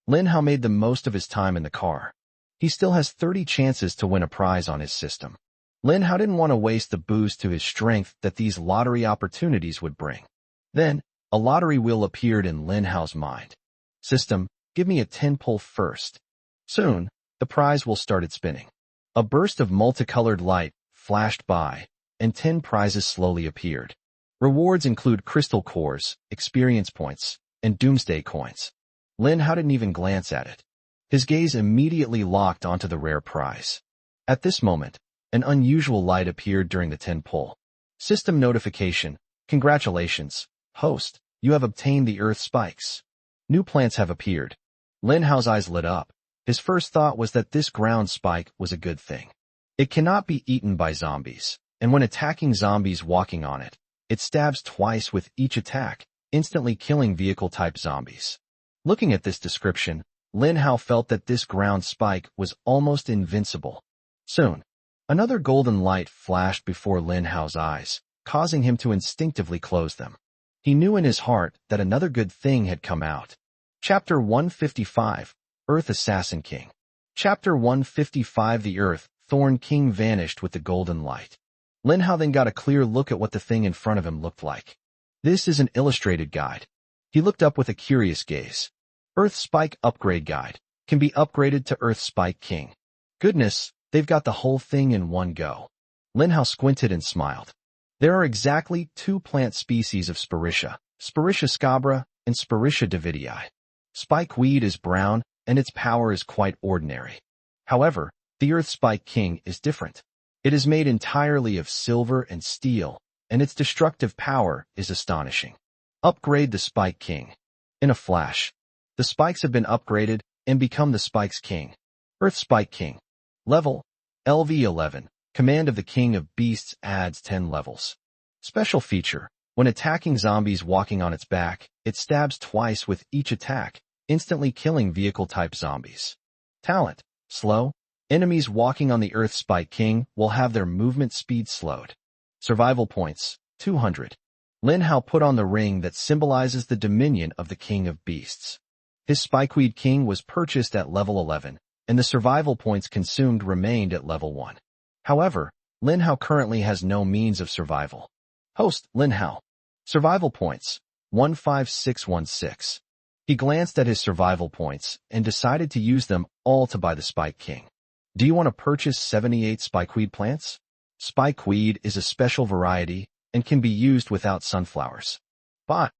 Lin Hao made the most of his time in the car. He still has 30 chances to win a prize on his system. Lin Hao didn't want to waste the boost to his strength that these lottery opportunities would bring. Then, a lottery wheel appeared in Lin Hao's mind. "System, give me a 10 pull first." Soon, the prize will start its spinning. A burst of multicolored light flashed by, and 10 prizes slowly appeared. Rewards include crystal cores, experience points, and doomsday coins. Lin Hao didn't even glance at it. His gaze immediately locked onto the rare prize. At this moment, an unusual light appeared during the 10 pull. System notification. "Congratulations, host, you have obtained the earth spikes. New plants have appeared." Lin Hao's eyes lit up. His first thought was that this ground spike was a good thing. It cannot be eaten by zombies, and when attacking zombies walking on it, it stabs twice with each attack, instantly killing vehicle-type zombies. Looking at this description, Lin Hao felt that this ground spike was almost invincible. Soon, another golden light flashed before Lin Hao's eyes, causing him to instinctively close them. He knew in his heart that another good thing had come out. Chapter 155, Earth Assassin King. Chapter 155, The Earth Thorn King vanished with the golden light. Lin Hao then got a clear look at what the thing in front of him looked like. This is an illustrated guide. He looked up with a curious gaze. Earth Spike Upgrade Guide. Can be upgraded to Earth Spike King. Goodness, they've got the whole thing in one go. Lin Hao squinted and smiled. There are exactly 2 plant species of Spiritia, Spiritia scabra and Spiritia davidii. Spikeweed is brown, and its power is quite ordinary. However, the Earth Spike King is different. It is made entirely of silver and steel, and its destructive power is astonishing. Upgrade the Spike King. In a flash, the spikes have been upgraded and become the Spikes King. Earth Spike King. Level LV11. Command of the King of Beasts adds 10 levels. Special feature. When attacking zombies walking on its back, it stabs twice with each attack, instantly killing vehicle-type zombies. Talent. Slow. Enemies walking on the Earth Spike King will have their movement speed slowed. Survival points. 200. Lin Hao put on the ring that symbolizes the dominion of the King of Beasts. His Spikeweed King was purchased at level 11, and the survival points consumed remained at level 1. However, Lin Hao currently has no means of survival. Host, Lin Hao. Survival points. 15616. He glanced at his survival points and decided to use them all to buy the Spike King. Do you want to purchase 78 Spikeweed plants? Spikeweed is a special variety and can be used without sunflowers. Bought.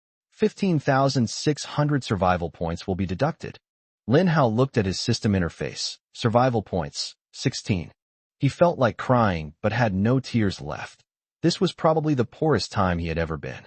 15,600 survival points will be deducted. Lin Hao looked at his system interface. Survival points, 16. He felt like crying, but had no tears left. This was probably the poorest time he had ever been.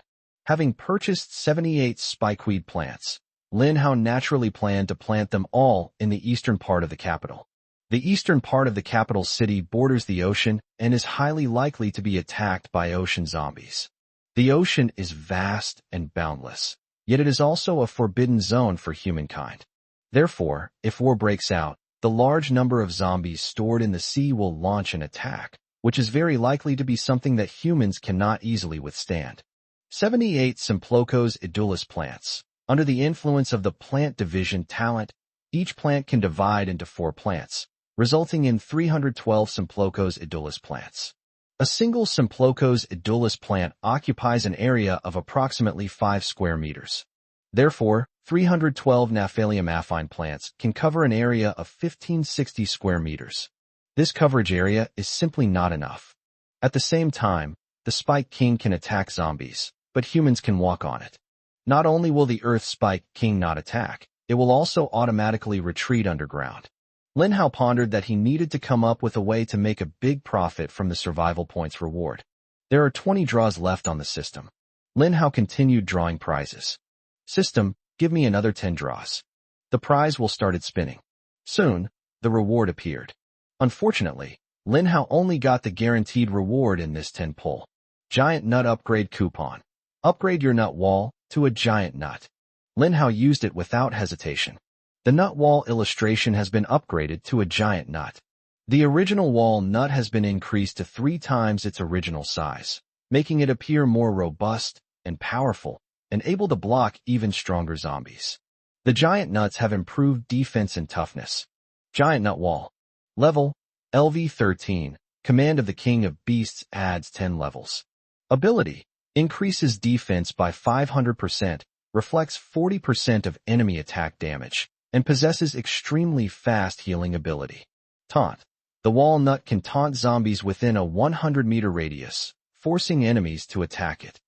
Having purchased 78 spikeweed plants, Lin Hao naturally planned to plant them all in the eastern part of the capital. The eastern part of the capital city borders the ocean and is highly likely to be attacked by ocean zombies. The ocean is vast and boundless, yet it is also a forbidden zone for humankind. Therefore, if war breaks out, the large number of zombies stored in the sea will launch an attack, which is very likely to be something that humans cannot easily withstand. 78 Simplocos edulis plants. Under the influence of the plant division talent, each plant can divide into 4 plants, resulting in 312 Simplocos edulis plants. A single Simplocos edulis plant occupies an area of approximately 5 square meters. Therefore, 312 Gnaphalium affine plants can cover an area of 1560 square meters. This coverage area is simply not enough. At the same time, the Spike King can attack zombies, but humans can walk on it. Not only will the Earth Spike King not attack, it will also automatically retreat underground. Lin Hao pondered that he needed to come up with a way to make a big profit from the survival points reward. There are 20 draws left on the system. Lin Hao continued drawing prizes. System, give me another 10 draws. The prize will start spinning. Soon, the reward appeared. Unfortunately, Lin Hao only got the guaranteed reward in this 10 pull. Giant Nut Upgrade Coupon. Upgrade your nut wall to a giant nut. Lin Hao used it without hesitation. The nut wall illustration has been upgraded to a giant nut. The original wall nut has been increased to 3 times its original size, making it appear more robust and powerful, and able to block even stronger zombies. The giant nuts have improved defense and toughness. Giant nut wall. Level, LV13, Command of the King of Beasts adds 10 levels. Ability, increases defense by 500%, reflects 40% of enemy attack damage, and possesses extremely fast healing ability. Taunt. The wall nut can taunt zombies within a 100-meter radius, forcing enemies to attack it.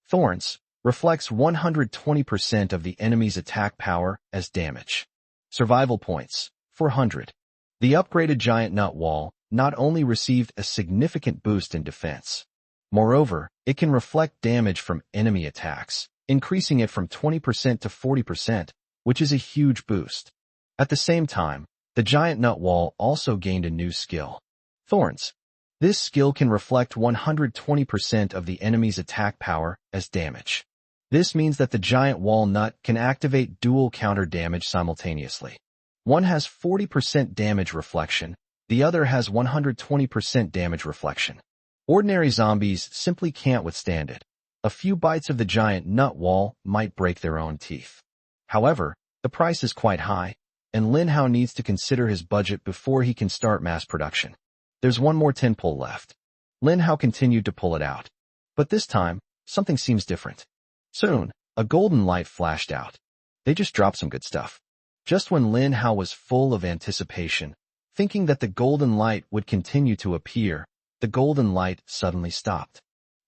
Thorns, reflects 120% of the enemy's attack power as damage. Survival points, 400. The upgraded giant nut wall not only received a significant boost in defense. Moreover, it can reflect damage from enemy attacks, increasing it from 20% to 40%, which is a huge boost. At the same time, the giant nut wall also gained a new skill. Thorns. This skill can reflect 120% of the enemy's attack power as damage. This means that the giant wall nut can activate dual counter damage simultaneously. One has 40% damage reflection, the other has 120% damage reflection. Ordinary zombies simply can't withstand it. A few bites of the giant nut wall might break their own teeth. However, the price is quite high, and Lin Hao needs to consider his budget before he can start mass production. There's one more 10 pull left. Lin Hao continued to pull it out. But this time, something seems different. Soon, a golden light flashed out. They just dropped some good stuff. Just when Lin Hao was full of anticipation, thinking that the golden light would continue to appear, the golden light suddenly stopped.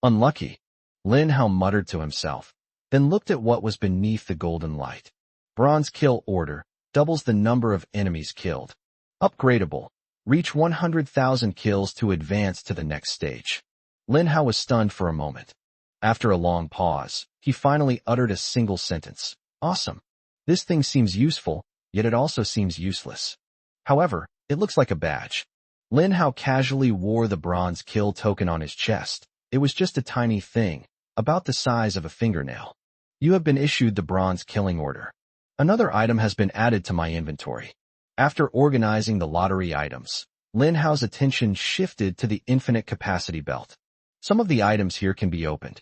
Unlucky, Lin Hao muttered to himself, then looked at what was beneath the golden light. Bronze kill order, doubles the number of enemies killed. Upgradable, reach 100,000 kills to advance to the next stage. Lin Hao was stunned for a moment. After a long pause, he finally uttered a single sentence. Awesome. This thing seems useful, yet it also seems useless. However, it looks like a badge. Lin Hao casually wore the bronze kill token on his chest. It was just a tiny thing, about the size of a fingernail. You have been issued the bronze killing order. Another item has been added to my inventory. After organizing the lottery items, Lin Hao's attention shifted to the infinite capacity belt. Some of the items here can be opened.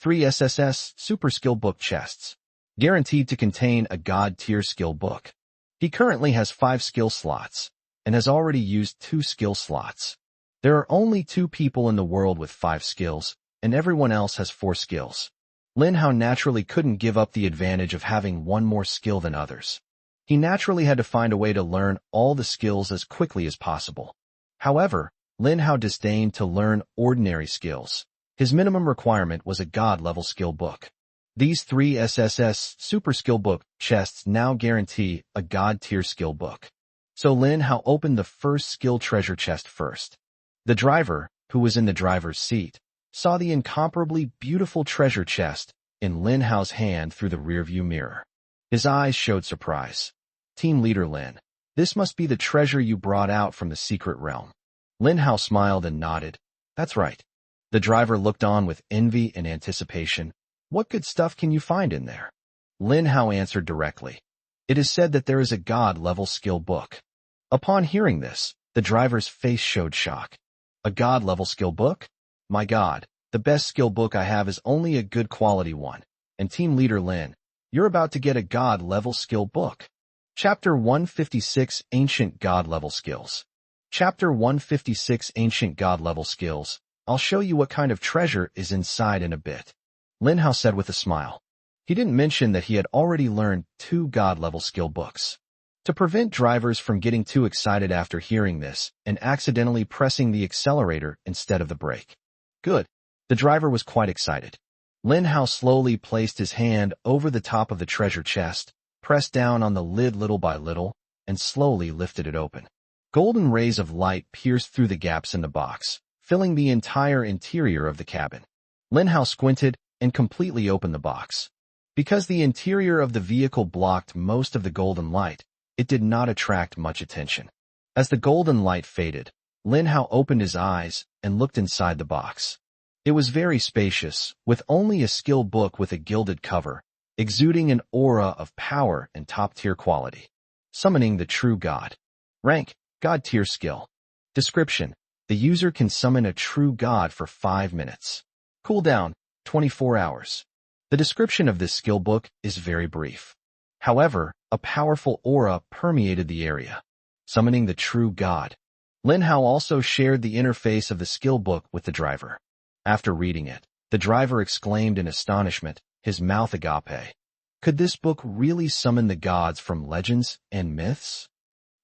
3 SSS Super Skill Book chests. Guaranteed to contain a God tier skill book. He currently has 5 skill slots, and has already used 2 skill slots. There are only 2 people in the world with 5 skills, and everyone else has 4 skills. Lin Hao naturally couldn't give up the advantage of having one more skill than others. He naturally had to find a way to learn all the skills as quickly as possible. However, Lin Hao disdained to learn ordinary skills. His minimum requirement was a God-level skill book. These 3 SSS Super Skill Book chests now guarantee a God tier skill book. So Lin Hao opened the first skill treasure chest first. The driver, who was in the driver's seat, saw the incomparably beautiful treasure chest in Lin Hao's hand through the rearview mirror. His eyes showed surprise. Team Leader Lin, this must be the treasure you brought out from the secret realm. Lin Hao smiled and nodded. That's right. The driver looked on with envy and anticipation. What good stuff can you find in there? Lin Hao answered directly. It is said that there is a God-level skill book. Upon hearing this, the driver's face showed shock. A God-level skill book? My God, the best skill book I have is only a good quality one. And Team Leader Lin, you're about to get a God-level skill book. Chapter 156 Ancient God-level skills. Chapter 156 Ancient God-level skills. I'll show you what kind of treasure is inside in a bit. Lin Hao said with a smile. He didn't mention that he had already learned 2 God-level skill books. To prevent drivers from getting too excited after hearing this and accidentally pressing the accelerator instead of the brake. Good. The driver was quite excited. Lin Hao slowly placed his hand over the top of the treasure chest, pressed down on the lid little by little, and slowly lifted it open. Golden rays of light pierced through the gaps in the box, filling the entire interior of the cabin. Lin Hao squinted and completely opened the box. Because the interior of the vehicle blocked most of the golden light, it did not attract much attention. As the golden light faded, Lin Hao opened his eyes and looked inside the box. It was very spacious, with only a skill book with a gilded cover, exuding an aura of power and top-tier quality. Summoning the True God. Rank, God-tier skill. Description: the user can summon a true god for 5 minutes. Cooldown, 24 hours. The description of this skill book is very brief. However, a powerful aura permeated the area. Summoning the True God. Lin Hao also shared the interface of the skill book with the driver. After reading it, the driver exclaimed in astonishment, his mouth agape. Could this book really summon the gods from legends and myths?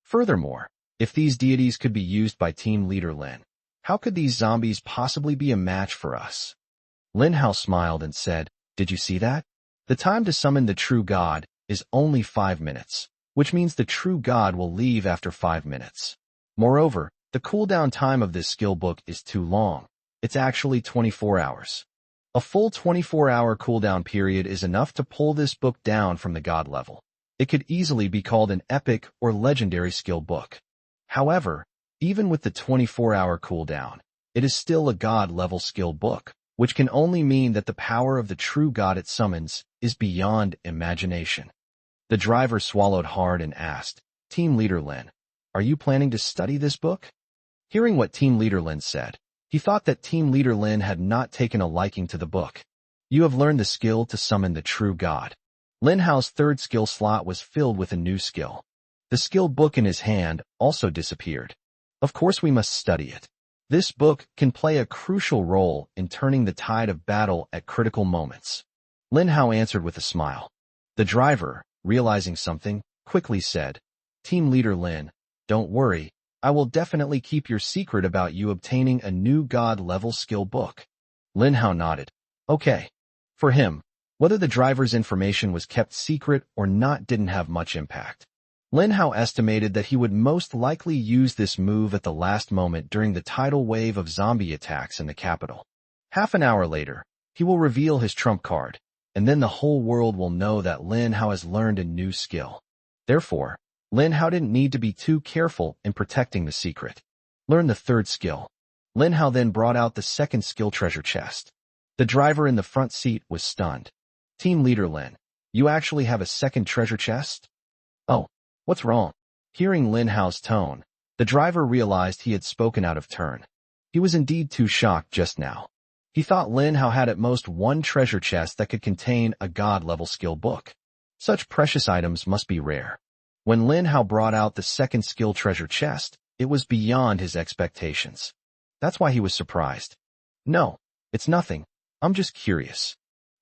Furthermore, if these deities could be used by Team Leader Lin, how could these zombies possibly be a match for us? Lin Hao smiled and said, Did you see that? The time to summon the True God is only 5 minutes, which means the True God will leave after 5 minutes. Moreover, the cooldown time of this skill book is too long. It's actually 24 hours. A full 24-hour cooldown period is enough to pull this book down from the God level. It could easily be called an epic or legendary skill book. However, even with the 24-hour cooldown, it is still a God-level skill book, which can only mean that the power of the True God it summons is beyond imagination. The driver swallowed hard and asked, Team Leader Lin, are you planning to study this book? Hearing what Team Leader Lin said, he thought that Team Leader Lin had not taken a liking to the book. You have learned the skill to summon the True God. Lin Hao's third skill slot was filled with a new skill. The skill book in his hand also disappeared. Of course we must study it. This book can play a crucial role in turning the tide of battle at critical moments. Lin Hao answered with a smile. The driver, realizing something, quickly said, Team Leader Lin, don't worry, I will definitely keep your secret about you obtaining a new God-level skill book. Lin Hao nodded. Okay. For him, whether the driver's information was kept secret or not didn't have much impact. Lin Hao estimated that he would most likely use this move at the last moment during the tidal wave of zombie attacks in the capital. Half an hour later, he will reveal his trump card, and then the whole world will know that Lin Hao has learned a new skill. Therefore, Lin Hao didn't need to be too careful in protecting the secret. Learn the third skill. Lin Hao then brought out the second skill treasure chest. The driver in the front seat was stunned. Team Leader Lin, you actually have a second treasure chest? Oh, what's wrong? Hearing Lin Hao's tone, the driver realized he had spoken out of turn. He was indeed too shocked just now. He thought Lin Hao had at most one treasure chest that could contain a God-level skill book. Such precious items must be rare. When Lin Hao brought out the second skill treasure chest, it was beyond his expectations. That's why he was surprised. No, it's nothing. I'm just curious.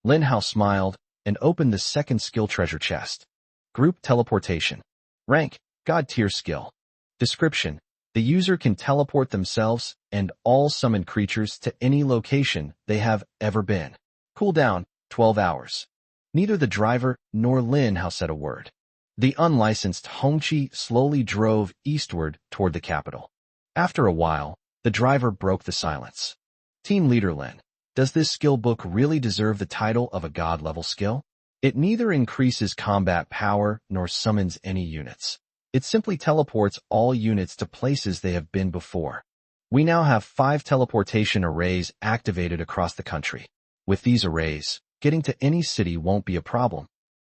Lin Hao smiled and opened the second skill treasure chest. Group teleportation. Rank, God tier skill. Description: the user can teleport themselves and all summoned creatures to any location they have ever been. Cooldown, 12 hours. Neither the driver nor Lin Hao said a word. The unlicensed Hongqi slowly drove eastward toward the capital. After a while, the driver broke the silence. Team leader Lin, does this skill book really deserve the title of a god-level skill? It neither increases combat power nor summons any units. It simply teleports all units to places they have been before. We now have 5 teleportation arrays activated across the country. With these arrays, getting to any city won't be a problem.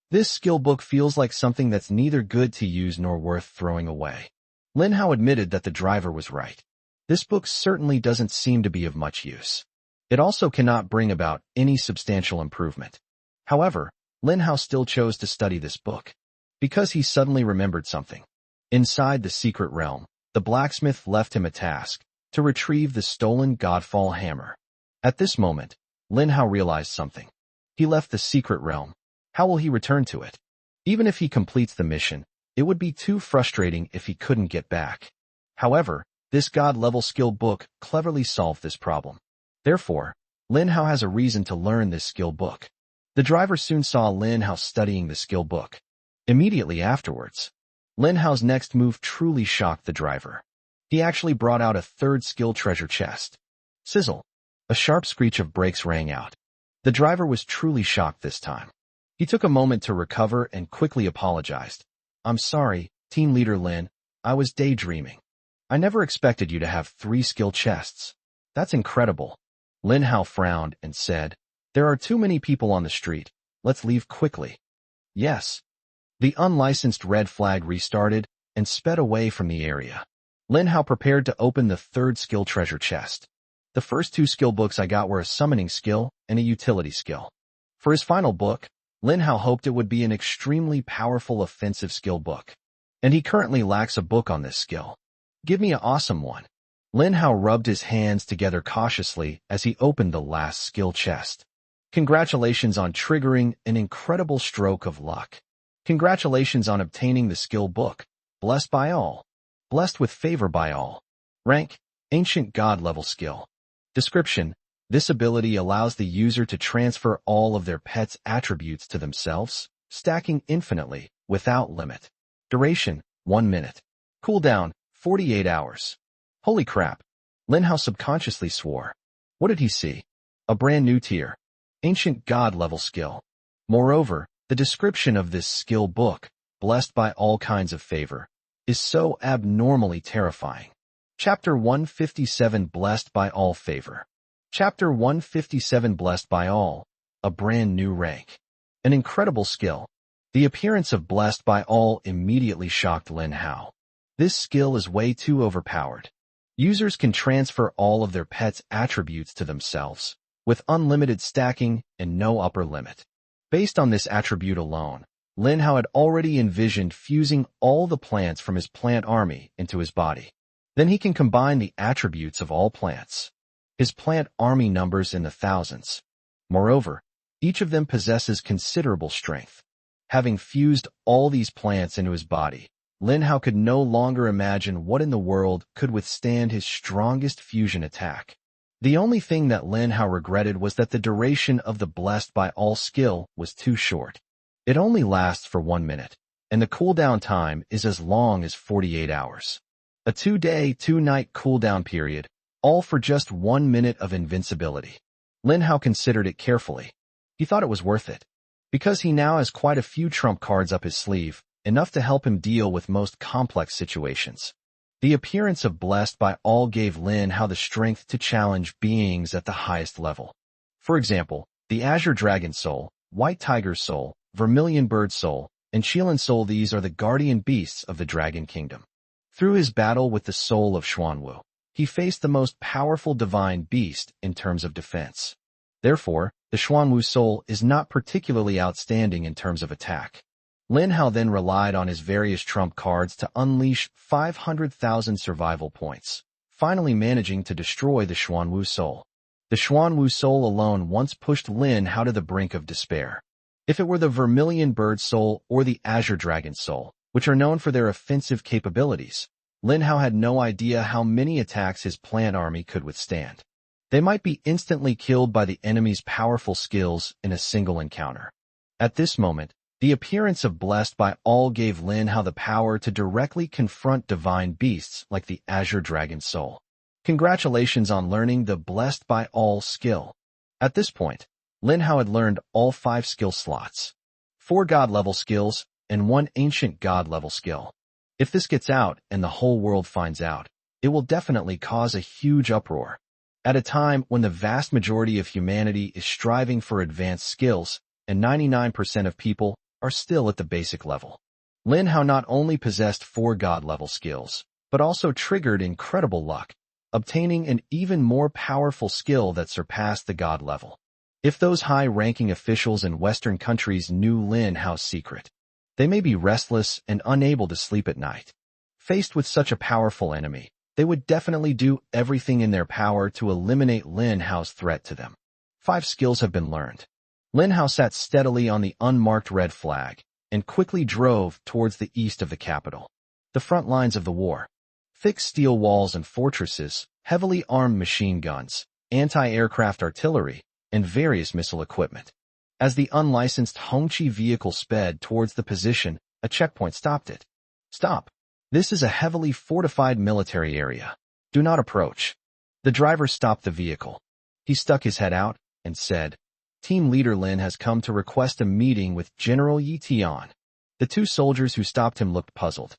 This skill book feels like something that's neither good to use nor worth throwing away. Lin Hao admitted that the driver was right. This book certainly doesn't seem to be of much use. It also cannot bring about any substantial improvement. However, Lin Hao still chose to study this book, because he suddenly remembered something. Inside the secret realm, the blacksmith left him a task, to retrieve the stolen Godfall hammer. At this moment, Lin Hao realized something. He left the secret realm. How will he return to it? Even if he completes the mission, it would be too frustrating if he couldn't get back. However, this god-level skill book cleverly solved this problem. Therefore, Lin Hao has a reason to learn this skill book. The driver soon saw Lin Hao studying the skill book. Immediately afterwards, Lin Hao's next move truly shocked the driver. He actually brought out a third skill treasure chest. Sizzle! A sharp screech of brakes rang out. The driver was truly shocked this time. He took a moment to recover and quickly apologized. I'm sorry, team leader Lin, I was daydreaming. I never expected you to have 3 skill chests. That's incredible. Lin Hao frowned and said, there are too many people on the street. Let's leave quickly. Yes. The unlicensed red flag restarted and sped away from the area. Lin Hao prepared to open the third skill treasure chest. The first 2 skill books I got were a summoning skill and a utility skill. For his final book, Lin Hao hoped it would be an extremely powerful offensive skill book. And he currently lacks a book on this skill. Give me an awesome one. Lin Hao rubbed his hands together cautiously as he opened the last skill chest. Congratulations on triggering an incredible stroke of luck. Congratulations on obtaining the skill book. Blessed by all. Blessed with favor by all. Rank, Ancient God level skill. Description, this ability allows the user to transfer all of their pet's attributes to themselves, stacking infinitely, without limit. Duration, 1 minute. Cooldown, 48 hours. Holy crap. Lin Hao subconsciously swore. What did he see? A brand new tier. Ancient God level skill. Moreover, the description of this skill book, blessed by all kinds of favor, is so abnormally terrifying. Chapter 157 Blessed by All Favor. Chapter 157 Blessed by All, a brand new rank. An incredible skill. The appearance of Blessed by All immediately shocked Lin Hao. This skill is way too overpowered. Users can transfer all of their pet's attributes to themselves, with unlimited stacking and no upper limit. Based on this attribute alone, Lin Hao had already envisioned fusing all the plants from his plant army into his body. Then he can combine the attributes of all plants. His plant army numbers in the thousands. Moreover, each of them possesses considerable strength. Having fused all these plants into his body, Lin Hao could no longer imagine what in the world could withstand his strongest fusion attack. The only thing that Lin Hao regretted was that the duration of the Blessed by All skill was too short. It only lasts for 1 minute, and the cooldown time is as long as 48 hours. A 2-day, 2-night cooldown period, all for just 1 minute of invincibility. Lin Hao considered it carefully. He thought it was worth it, because he now has quite a few trump cards up his sleeve, enough to help him deal with most complex situations. The appearance of Blessed by All gave Lin Hao the strength to challenge beings at the highest level. For example, the Azure Dragon Soul, White Tiger Soul, Vermilion Bird Soul, and Qilan Soul. These are the guardian beasts of the Dragon Kingdom. Through his battle with the soul of Xuanwu, he faced the most powerful divine beast in terms of defense. Therefore, the Xuanwu soul is not particularly outstanding in terms of attack. Lin Hao then relied on his various trump cards to unleash 500,000 survival points, finally managing to destroy the Xuanwu soul. The Xuanwu soul alone once pushed Lin Hao to the brink of despair. If it were the Vermilion Bird Soul or the Azure Dragon Soul, which are known for their offensive capabilities, Lin Hao had no idea how many attacks his plant army could withstand. They might be instantly killed by the enemy's powerful skills in a single encounter. At this moment, the appearance of Blessed by All gave Lin Hao the power to directly confront divine beasts like the Azure Dragon Soul. Congratulations on learning the Blessed by All skill. At this point, Lin Hao had learned all 5 skill slots, 4 god-level skills, and 1 ancient god-level skill. If this gets out and the whole world finds out, it will definitely cause a huge uproar. At a time when the vast majority of humanity is striving for advanced skills, and 99% of people are still at the basic level. Lin Hao not only possessed 4 god-level skills, but also triggered incredible luck, obtaining an even more powerful skill that surpassed the god level. If those high-ranking officials in Western countries knew Lin Hao's secret, they may be restless and unable to sleep at night. Faced with such a powerful enemy, they would definitely do everything in their power to eliminate Lin Hao's threat to them. 5 skills have been learned. Lin Hao sat steadily on the unmarked red flag and quickly drove towards the east of the capital. The front lines of the war. Thick steel walls and fortresses, heavily armed machine guns, anti-aircraft artillery, and various missile equipment. As the unlicensed Hongqi vehicle sped towards the position, a checkpoint stopped it. Stop. This is a heavily fortified military area. Do not approach. The driver stopped the vehicle. He stuck his head out and said, Team Leader Lin has come to request a meeting with General Yi Tian. The 2 soldiers who stopped him looked puzzled.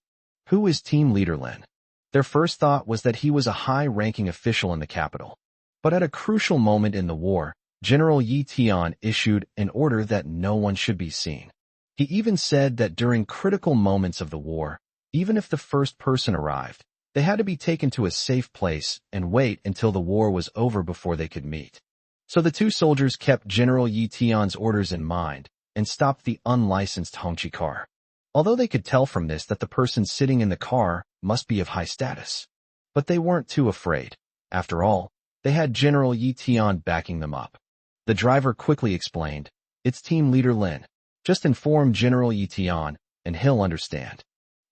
Who is Team Leader Lin? Their first thought was that he was a high-ranking official in the capital. But at a crucial moment in the war, General Yi Tian issued an order that no one should be seen. He even said that during critical moments of the war, even if the first person arrived, they had to be taken to a safe place and wait until the war was over before they could meet. So the 2 soldiers kept General Yi Tian's orders in mind and stopped the unlicensed Hongqi car. Although they could tell from this that the person sitting in the car must be of high status. But they weren't too afraid. After all, they had General Yi Tian backing them up. The driver quickly explained, It's Team Leader Lin. Just inform General Yi Tian, and he'll understand.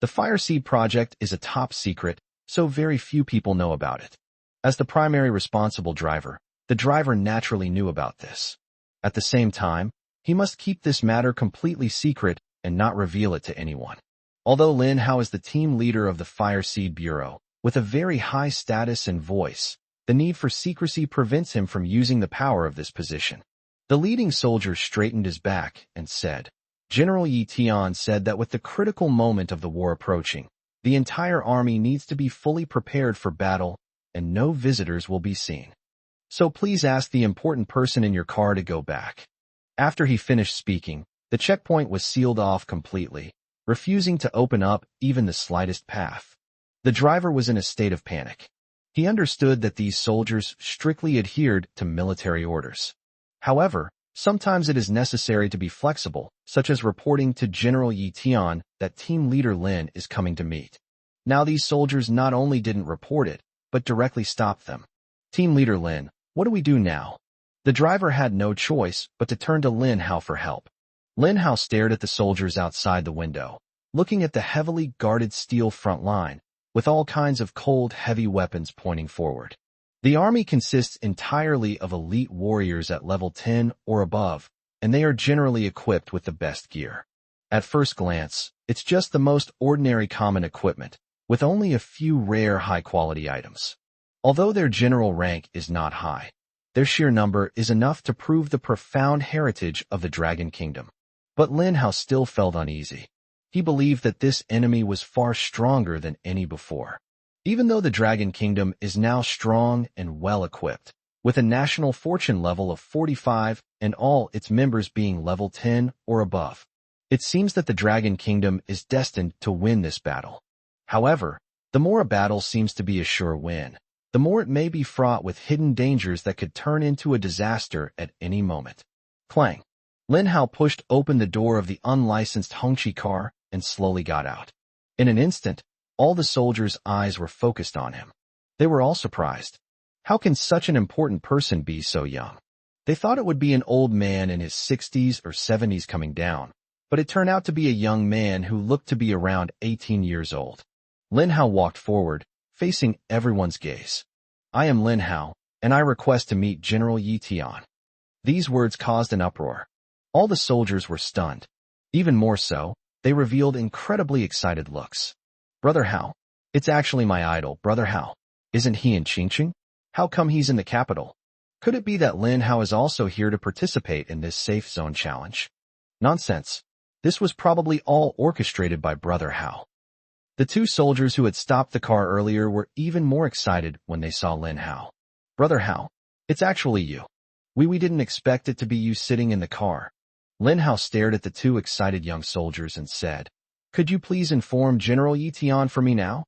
The Fireseed project is a top secret, so very few people know about it. As the primary responsible driver, the driver naturally knew about this. At the same time, he must keep this matter completely secret and not reveal it to anyone. Although Lin Hao is the team leader of the Fireseed Bureau, with a very high status and voice, the need for secrecy prevents him from using the power of this position. The leading soldier straightened his back and said, General Yi Tian said that with the critical moment of the war approaching, the entire army needs to be fully prepared for battle and no visitors will be seen. So please ask the important person in your car to go back. After he finished speaking, the checkpoint was sealed off completely, refusing to open up even the slightest path. The driver was in a state of panic. He understood that these soldiers strictly adhered to military orders. However, sometimes it is necessary to be flexible, such as reporting to General Yi Tian that Team Leader Lin is coming to meet. Now these soldiers not only didn't report it, but directly stopped them. Team Leader Lin, what do we do now? The driver had no choice but to turn to Lin Hao for help. Lin Hao stared at the soldiers outside the window, looking at the heavily guarded steel front line, with all kinds of cold, heavy weapons pointing forward. The army consists entirely of elite warriors at level 10 or above, and they are generally equipped with the best gear. At first glance, it's just the most ordinary common equipment, with only a few rare high-quality items. Although their general rank is not high, their sheer number is enough to prove the profound heritage of the Dragon Kingdom. But Lin Hao still felt uneasy. He believed that this enemy was far stronger than any before. Even though the Dragon Kingdom is now strong and well-equipped, with a national fortune level of 45 and all its members being level 10 or above, it seems that the Dragon Kingdom is destined to win this battle. However, the more a battle seems to be a sure win, the more it may be fraught with hidden dangers that could turn into a disaster at any moment. Clang. Lin Hao pushed open the door of the unlicensed Hongqi car and slowly got out. In an instant, all the soldiers' eyes were focused on him. They were all surprised. How can such an important person be so young? They thought it would be an old man in his 60s or 70s coming down, but it turned out to be a young man who looked to be around 18 years old. Lin Hao walked forward, facing everyone's gaze. I am Lin Hao, and I request to meet General Yi Tian. These words caused an uproar. All the soldiers were stunned. Even more so, they revealed incredibly excited looks. Brother Hao. It's actually my idol, Brother Hao. Isn't he in Qingqing? How come he's in the capital? Could it be that Lin Hao is also here to participate in this safe zone challenge? Nonsense. This was probably all orchestrated by Brother Hao. The two soldiers who had stopped the car earlier were even more excited when they saw Lin Hao. Brother Hao, it's actually you. We didn't expect it to be you sitting in the car. Lin Hao stared at the two excited young soldiers and said, "Could you please inform General Yi Tian for me now?"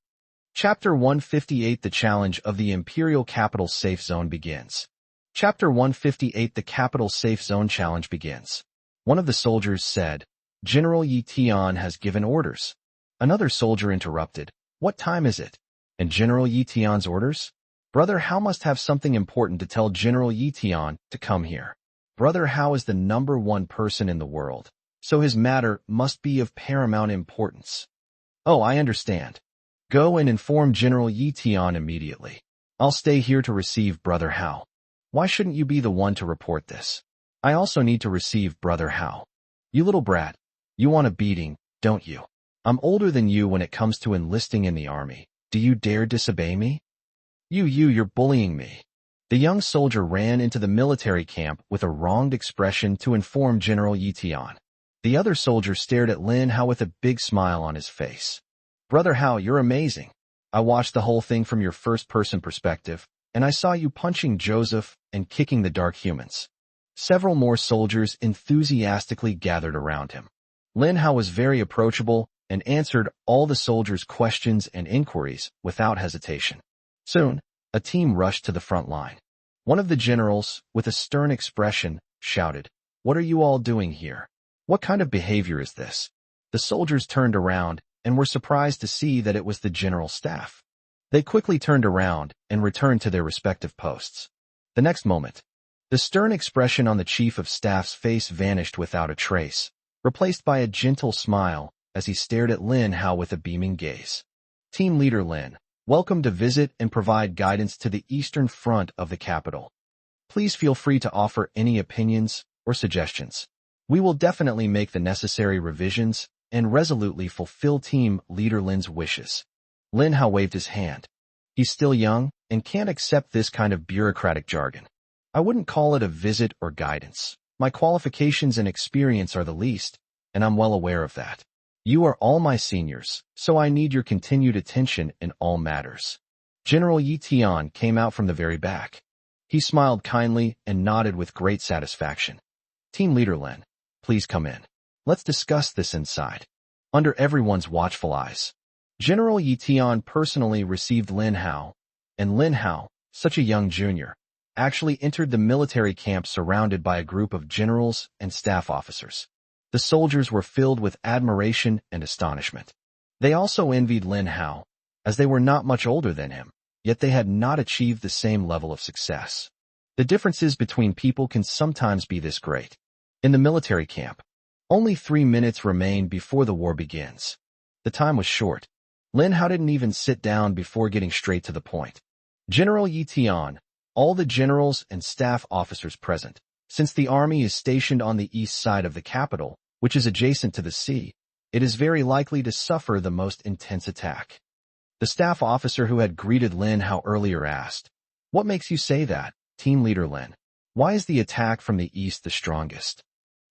Chapter 158 The Challenge of the Imperial Capital Safe Zone begins. Chapter 158 The Capital Safe Zone Challenge begins. One of the soldiers said, "General Yi Tian has given orders." Another soldier interrupted, "What time is it? And General Yi Tian's orders? Brother Hao must have something important to tell General Yi Tian to come here. Brother Hao is the #1 person in the world, so his matter must be of paramount importance." "Oh, I understand. Go and inform General Yi Tian immediately. I'll stay here to receive Brother Hao." "Why shouldn't you be the one to report this? I also need to receive Brother Hao." "You little brat. You want a beating, don't you? I'm older than you when it comes to enlisting in the army. Do you dare disobey me?" You're bullying me." The young soldier ran into the military camp with a wronged expression to inform General Yi Tian. The other soldier stared at Lin Hao with a big smile on his face. "Brother Hao, you're amazing. I watched the whole thing from your first-person perspective, and I saw you punching Joseph and kicking the dark humans." Several more soldiers enthusiastically gathered around him. Lin Hao was very approachable and answered all the soldiers' questions and inquiries without hesitation. Soon, a team rushed to the front line. One of the generals, with a stern expression, shouted, "What are you all doing here? What kind of behavior is this?" The soldiers turned around and were surprised to see that it was the general staff. They quickly turned around and returned to their respective posts. The next moment, the stern expression on the chief of staff's face vanished without a trace, replaced by a gentle smile as he stared at Lin Hao with a beaming gaze. "Team Leader Lin, welcome to visit and provide guidance to the eastern front of the capital. Please feel free to offer any opinions or suggestions. We will definitely make the necessary revisions and resolutely fulfill Team Leader Lin's wishes." Lin Hao waved his hand. He's still young and can't accept this kind of bureaucratic jargon. "I wouldn't call it a visit or guidance. My qualifications and experience are the least, and I'm well aware of that. You are all my seniors, so I need your continued attention in all matters." General Yi Tian came out from the very back. He smiled kindly and nodded with great satisfaction. "Team Leader Lin, please come in. Let's discuss this inside." Under everyone's watchful eyes, General Yi Tian personally received Lin Hao, and Lin Hao, such a young junior, actually entered the military camp surrounded by a group of generals and staff officers. The soldiers were filled with admiration and astonishment. They also envied Lin Hao, as they were not much older than him, yet they had not achieved the same level of success. The differences between people can sometimes be this great. In the military camp, only 3 minutes remained before the war begins. The time was short. Lin Hao didn't even sit down before getting straight to the point. "General Yi Tian, all the generals and staff officers present, since the army is stationed on the east side of the capital, which is adjacent to the sea, it is very likely to suffer the most intense attack." The staff officer who had greeted Lin Hao earlier asked, "What makes you say that, Team Leader Lin? Why is the attack from the east the strongest?"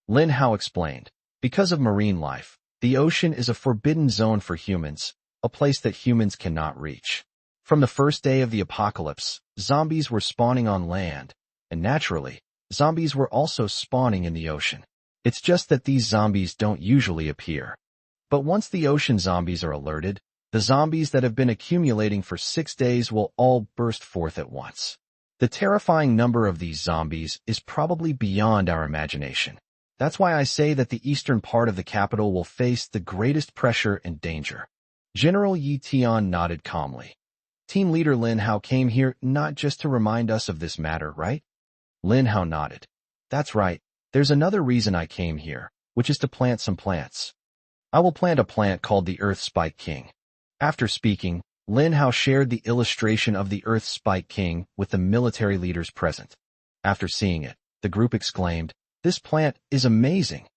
Lin Hao explained, "Because of marine life, the ocean is a forbidden zone for humans, a place that humans cannot reach. From the first day of the apocalypse, zombies were spawning on land, and naturally, zombies were also spawning in the ocean. It's just that these zombies don't usually appear. But once the ocean zombies are alerted, the zombies that have been accumulating for 6 days will all burst forth at once. The terrifying number of these zombies is probably beyond our imagination. That's why I say that the eastern part of the capital will face the greatest pressure and danger." General Yi Tian nodded calmly. "Team Leader Lin Hao came here not just to remind us of this matter, right?" Lin Hao nodded. "That's right. There's another reason I came here, which is to plant some plants. I will plant a plant called the Earth Spike King." After speaking, Lin Hao shared the illustration of the Earth Spike King with the military leaders present. After seeing it, the group exclaimed, This plant is amazing.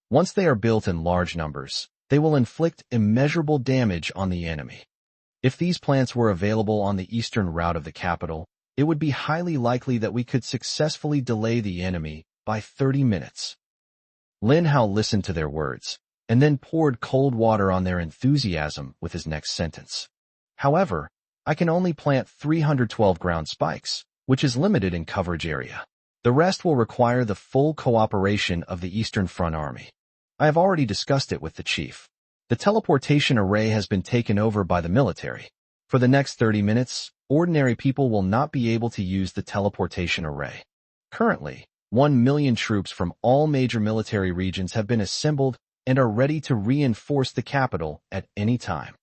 Once they are built in large numbers, they will inflict immeasurable damage on the enemy. If these plants were available on the eastern route of the capital, it would be highly likely that we could successfully delay the enemy by 30 minutes. Lin Hao listened to their words, and then poured cold water on their enthusiasm with his next sentence. However, I can only plant 312 ground spikes, which is limited in coverage area. The rest will require the full cooperation of the Eastern Front Army. I have already discussed it with the chief. The teleportation array has been taken over by the military. For the next 30 minutes, ordinary people will not be able to use the teleportation array. Currently, 1 million troops from all major military regions have been assembled and are ready to reinforce the capital at any time.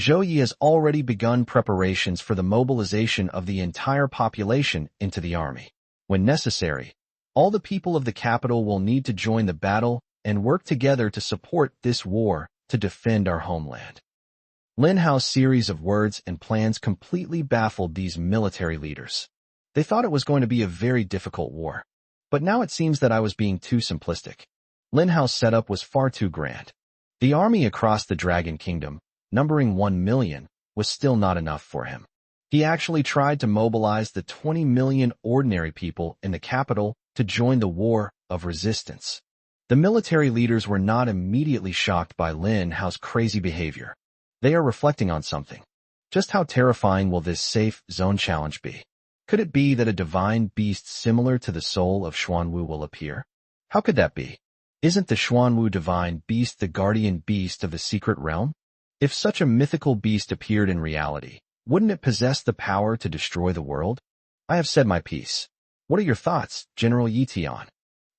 Zhou Yi has already begun preparations for the mobilization of the entire population into the army. When necessary, all the people of the capital will need to join the battle and work together to support this war to defend our homeland. Lin Hao's series of words and plans completely baffled these military leaders. They thought it was going to be a very difficult war. But now it seems that I was being too simplistic. Lin Hao's setup was far too grand. The army across the Dragon Kingdom, numbering 1 million, was still not enough for him. He actually tried to mobilize the 20 million ordinary people in the capital to join the war of resistance. The military leaders were not immediately shocked by Lin Hao's crazy behavior. They are reflecting on something. Just how terrifying will this safe zone challenge be? Could it be that a divine beast similar to the soul of Xuanwu will appear? How could that be? Isn't the Xuanwu divine beast the guardian beast of the secret realm? If such a mythical beast appeared in reality, wouldn't it possess the power to destroy the world? I have said my piece. What are your thoughts, General Yi Tian?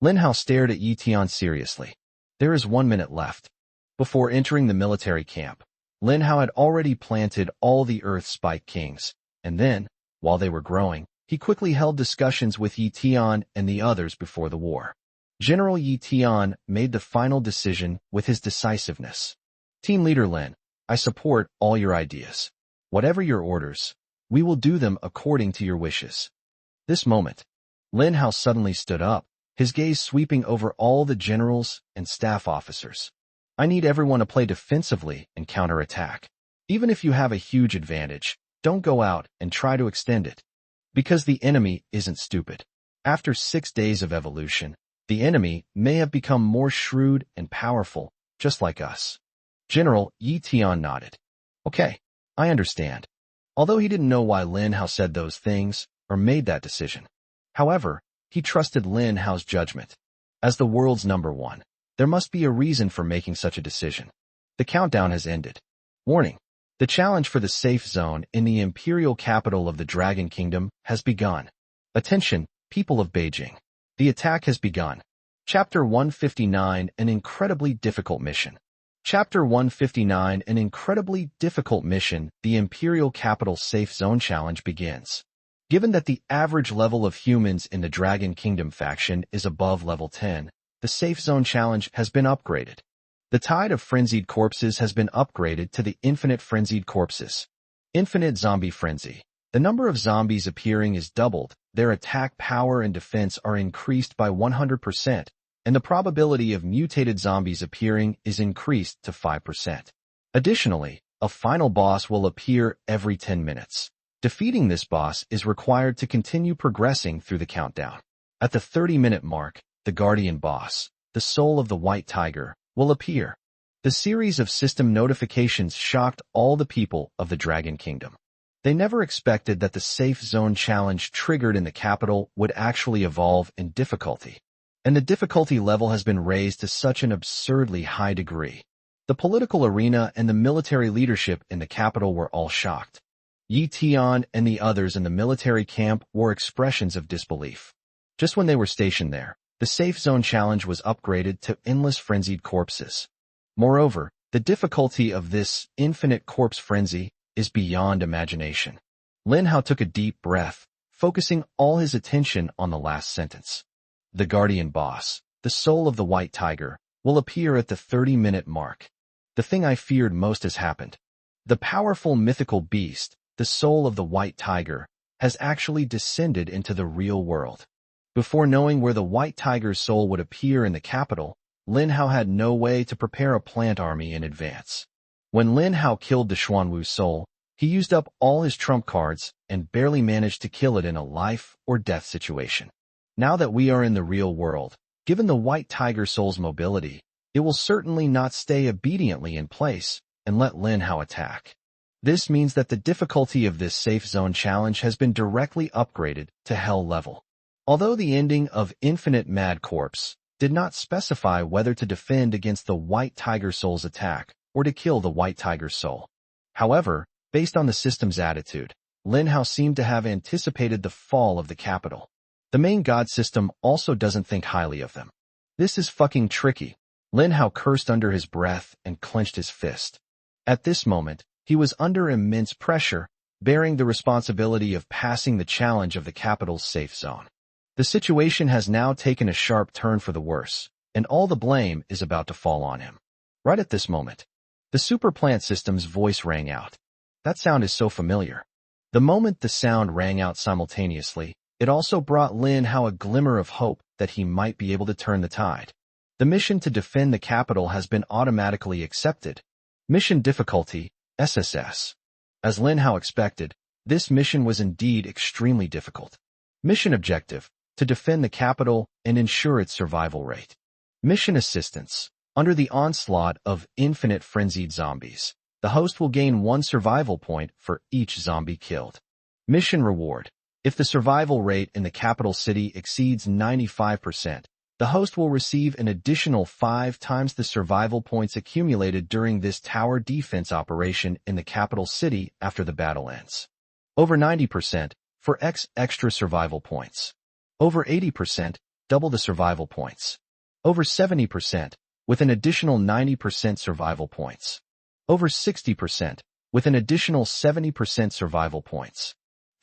Lin Hao stared at Yi Tian seriously. There is 1 minute left. Before entering the military camp, Lin Hao had already planted all the Earth Spike Kings, and then, while they were growing, he quickly held discussions with Yi Tian and the others before the war. General Yi Tian made the final decision with his decisiveness. Team Leader Lin, I support all your ideas. Whatever your orders, we will do them according to your wishes. This moment, Lin Hao suddenly stood up, his gaze sweeping over all the generals and staff officers. I need everyone to play defensively and counterattack. Even if you have a huge advantage, don't go out and try to extend it. Because the enemy isn't stupid. After 6 days of evolution, the enemy may have become more shrewd and powerful, just like us. General Yi Tian nodded. Okay, I understand. Although he didn't know why Lin Hao said those things or made that decision. However, he trusted Lin Hao's judgment. As the world's #1, there must be a reason for making such a decision. The countdown has ended. Warning. The challenge for the safe zone in the imperial capital of the Dragon Kingdom has begun. Attention, people of Beijing. The attack has begun. Chapter 159, An Incredibly Difficult Mission. Chapter 159, An Incredibly Difficult Mission, the Imperial Capital Safe Zone Challenge begins. Given that the average level of humans in the Dragon Kingdom faction is above level 10, the Safe Zone Challenge has been upgraded. The Tide of Frenzied Corpses has been upgraded to the Infinite Frenzied Corpses. Infinite Zombie Frenzy. The number of zombies appearing is doubled, their attack power and defense are increased by 100%, and the probability of mutated zombies appearing is increased to 5%. Additionally, a final boss will appear every 10 minutes. Defeating this boss is required to continue progressing through the countdown. At the 30-minute mark, the Guardian boss, the soul of the White Tiger, will appear. The series of system notifications shocked all the people of the Dragon Kingdom. They never expected that the Safe Zone Challenge triggered in the capital would actually evolve in difficulty. And the difficulty level has been raised to such an absurdly high degree. The political arena and the military leadership in the capital were all shocked. Yi Tian and the others in the military camp wore expressions of disbelief. Just when they were stationed there, the Safe Zone Challenge was upgraded to Endless Frenzied Corpses. Moreover, the difficulty of this Infinite Corpse Frenzy is beyond imagination. Lin Hao took a deep breath, focusing all his attention on the last sentence. The Guardian boss, the soul of the White Tiger, will appear at the 30-minute mark. The thing I feared most has happened. The powerful mythical beast, the soul of the White Tiger, has actually descended into the real world. Before knowing where the White Tiger's soul would appear in the capital, Lin Hao had no way to prepare a plant army in advance. When Lin Hao killed the Xuanwu's soul, he used up all his trump cards and barely managed to kill it in a life-or-death situation. Now that we are in the real world, given the White Tiger soul's mobility, it will certainly not stay obediently in place and let Lin Hao attack. This means that the difficulty of this safe zone challenge has been directly upgraded to hell level. Although the ending of Infinite Mad Corpse did not specify whether to defend against the White Tiger Soul's attack or to kill the White Tiger Soul. However, based on the system's attitude, Lin Hao seemed to have anticipated the fall of the capital. The main god system also doesn't think highly of them. This is fucking tricky. Lin Hao cursed under his breath and clenched his fist. At this moment, he was under immense pressure, bearing the responsibility of passing the challenge of the capital's safe zone. The situation has now taken a sharp turn for the worse, and all the blame is about to fall on him. Right at this moment, the super plant system's voice rang out. That sound is so familiar. The moment the sound rang out simultaneously, it also brought Lin Hao a glimmer of hope that he might be able to turn the tide. The mission to defend the capital has been automatically accepted. Mission difficulty, SSS. As Lin Hao expected, this mission was indeed extremely difficult. Mission objective, to defend the capital and ensure its survival rate. Mission assistance. Under the onslaught of infinite frenzied zombies, the host will gain 1 survival point for each zombie killed. Mission reward. If the survival rate in the capital city exceeds 95%, the host will receive an additional 5 times the survival points accumulated during this tower defense operation in the capital city after the battle ends. Over 90% for X extra survival points. Over 80%, double the survival points. Over 70%, with an additional 90% survival points. Over 60%, with an additional 70% survival points.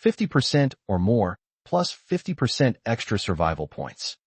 50% or more, plus 50% extra survival points.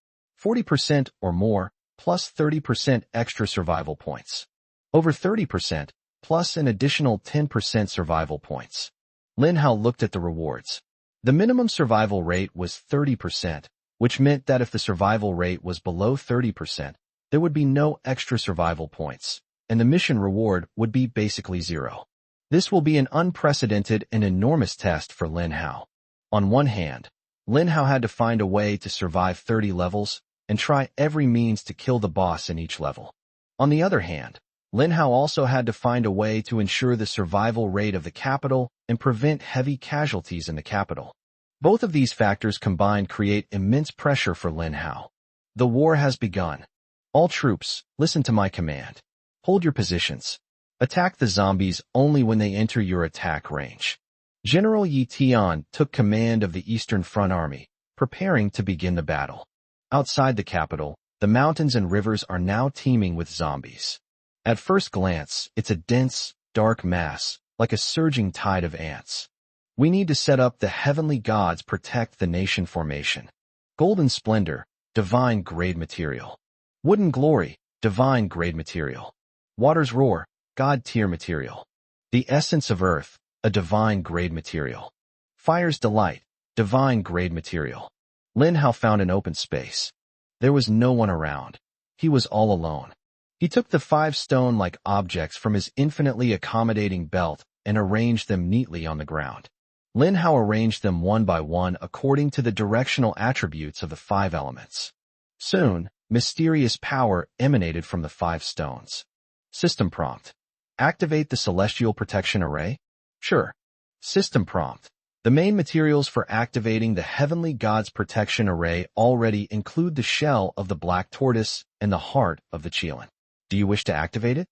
40% or more, plus 30% extra survival points. Over 30%, plus an additional 10% survival points. Lin Hao looked at the rewards. The minimum survival rate was 30%, which meant that if the survival rate was below 30%, there would be no extra survival points, and the mission reward would be basically 0. This will be an unprecedented and enormous test for Lin Hao. On one hand, Lin Hao had to find a way to survive 30 levels and try every means to kill the boss in each level. On the other hand, Lin Hao also had to find a way to ensure the survival rate of the capital and prevent heavy casualties in the capital. Both of these factors combined create immense pressure for Lin Hao. The war has begun. All troops, listen to my command. Hold your positions. Attack the zombies only when they enter your attack range. General Yi Tian took command of the Eastern Front Army, preparing to begin the battle. Outside the capital, the mountains and rivers are now teeming with zombies. At first glance, it's a dense, dark mass, like a surging tide of ants. We need to set up the heavenly gods protect the nation formation. Golden splendor, divine grade material. Wooden glory, divine grade material. Water's roar, god tier material. The essence of earth, a divine grade material. Fire's delight, divine grade material. Lin Hao found an open space. There was no one around. He was all alone. He took the 5 stone-like objects from his infinitely accommodating belt and arranged them neatly on the ground. Lin Hao arranged them one by one according to the directional attributes of the 5 elements. Soon, mysterious power emanated from the 5 stones. System prompt. Activate the Celestial Protection Array? Sure. System prompt. The main materials for activating the Heavenly God's Protection Array already include the shell of the black tortoise and the heart of the Qilin. Do you wish to activate it?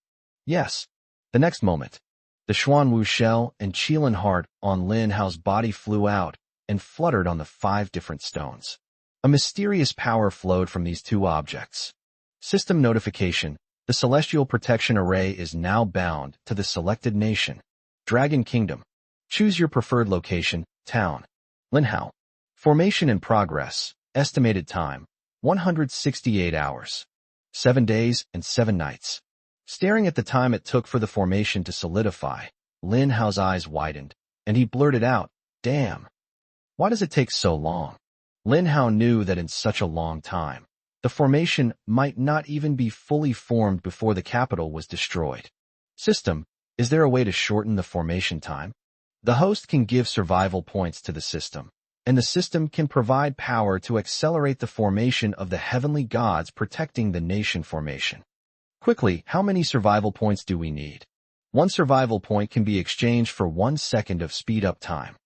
Yes. The next moment, the Xuanwu shell and Qilin heart on Lin Hao's body flew out and fluttered on the 5 different stones. A mysterious power flowed from these 2 objects. System notification. The Celestial Protection Array is now bound to the selected nation. Dragon Kingdom. Choose your preferred location, town. Lin Hao. Formation in progress. Estimated time, 168 hours. 7 days and 7 nights. Staring at the time it took for the formation to solidify, Lin Hao's eyes widened, and he blurted out, "Damn. Why does it take so long?" Lin Hao knew that in such a long time, the formation might not even be fully formed before the capital was destroyed. System, is there a way to shorten the formation time? The host can give survival points to the system, and the system can provide power to accelerate the formation of the heavenly gods protecting the nation formation. Quickly, how many survival points do we need? 1 survival point can be exchanged for 1 second of speed-up time.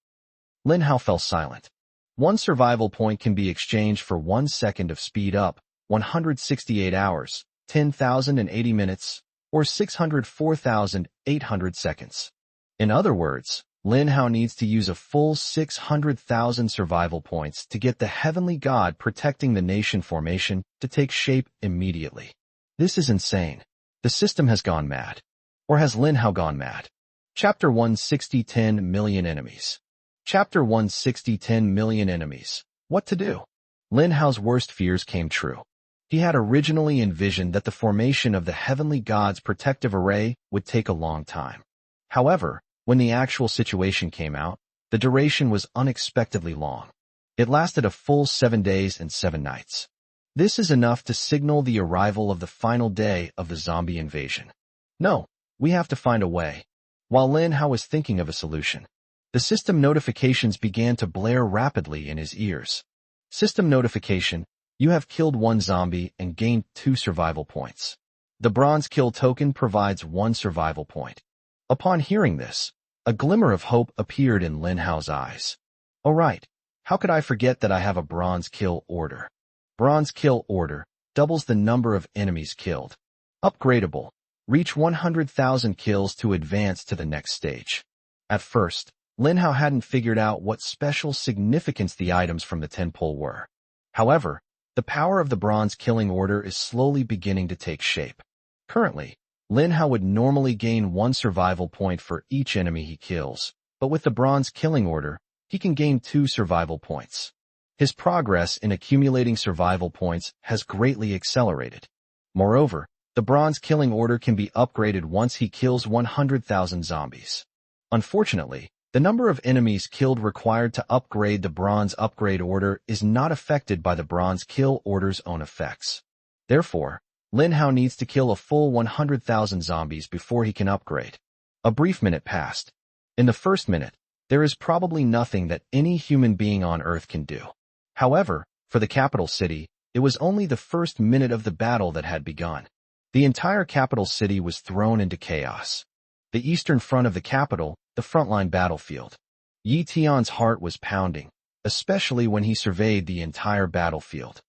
Lin Hao fell silent. 1 survival point can be exchanged for 1 second of speed-up, 168 hours, 10,080 minutes, or 604,800 seconds. In other words, Lin Hao needs to use a full 600,000 survival points to get the heavenly god protecting the nation formation to take shape immediately. This is insane. The system has gone mad. Or has Lin Hao gone mad? Chapter 160 10 million enemies. Chapter 160 10 million enemies. What to do? Lin Hao's worst fears came true. He had originally envisioned that the formation of the heavenly god's protective array would take a long time. However, when the actual situation came out, the duration was unexpectedly long. It lasted a full 7 days and 7 nights. This is enough to signal the arrival of the final day of the zombie invasion. No, we have to find a way. While Lin Hao was thinking of a solution, the system notifications began to blare rapidly in his ears. System notification, you have killed 1 zombie and gained 2 survival points. The bronze kill token provides 1 survival point. Upon hearing this, a glimmer of hope appeared in Lin Hao's eyes. Oh right, how could I forget that I have a bronze kill order? Bronze kill order doubles the number of enemies killed. Upgradable. Reach 100,000 kills to advance to the next stage. At first, Lin Hao hadn't figured out what special significance the items from the 10 pole were. However, the power of the bronze killing order is slowly beginning to take shape. Currently, Lin Hao would normally gain 1 survival point for each enemy he kills, but with the bronze killing order, he can gain 2 survival points. His progress in accumulating survival points has greatly accelerated. Moreover, the bronze killing order can be upgraded once he kills 100,000 zombies. Unfortunately, the number of enemies killed required to upgrade the bronze upgrade order is not affected by the bronze kill order's own effects. Therefore, Lin Hao needs to kill a full 100,000 zombies before he can upgrade. A brief minute passed. In the first minute, there is probably nothing that any human being on Earth can do. However, for the capital city, it was only the first minute of the battle that had begun. The entire capital city was thrown into chaos. The eastern front of the capital, the frontline battlefield. Yi Tian's heart was pounding, especially when he surveyed the entire battlefield.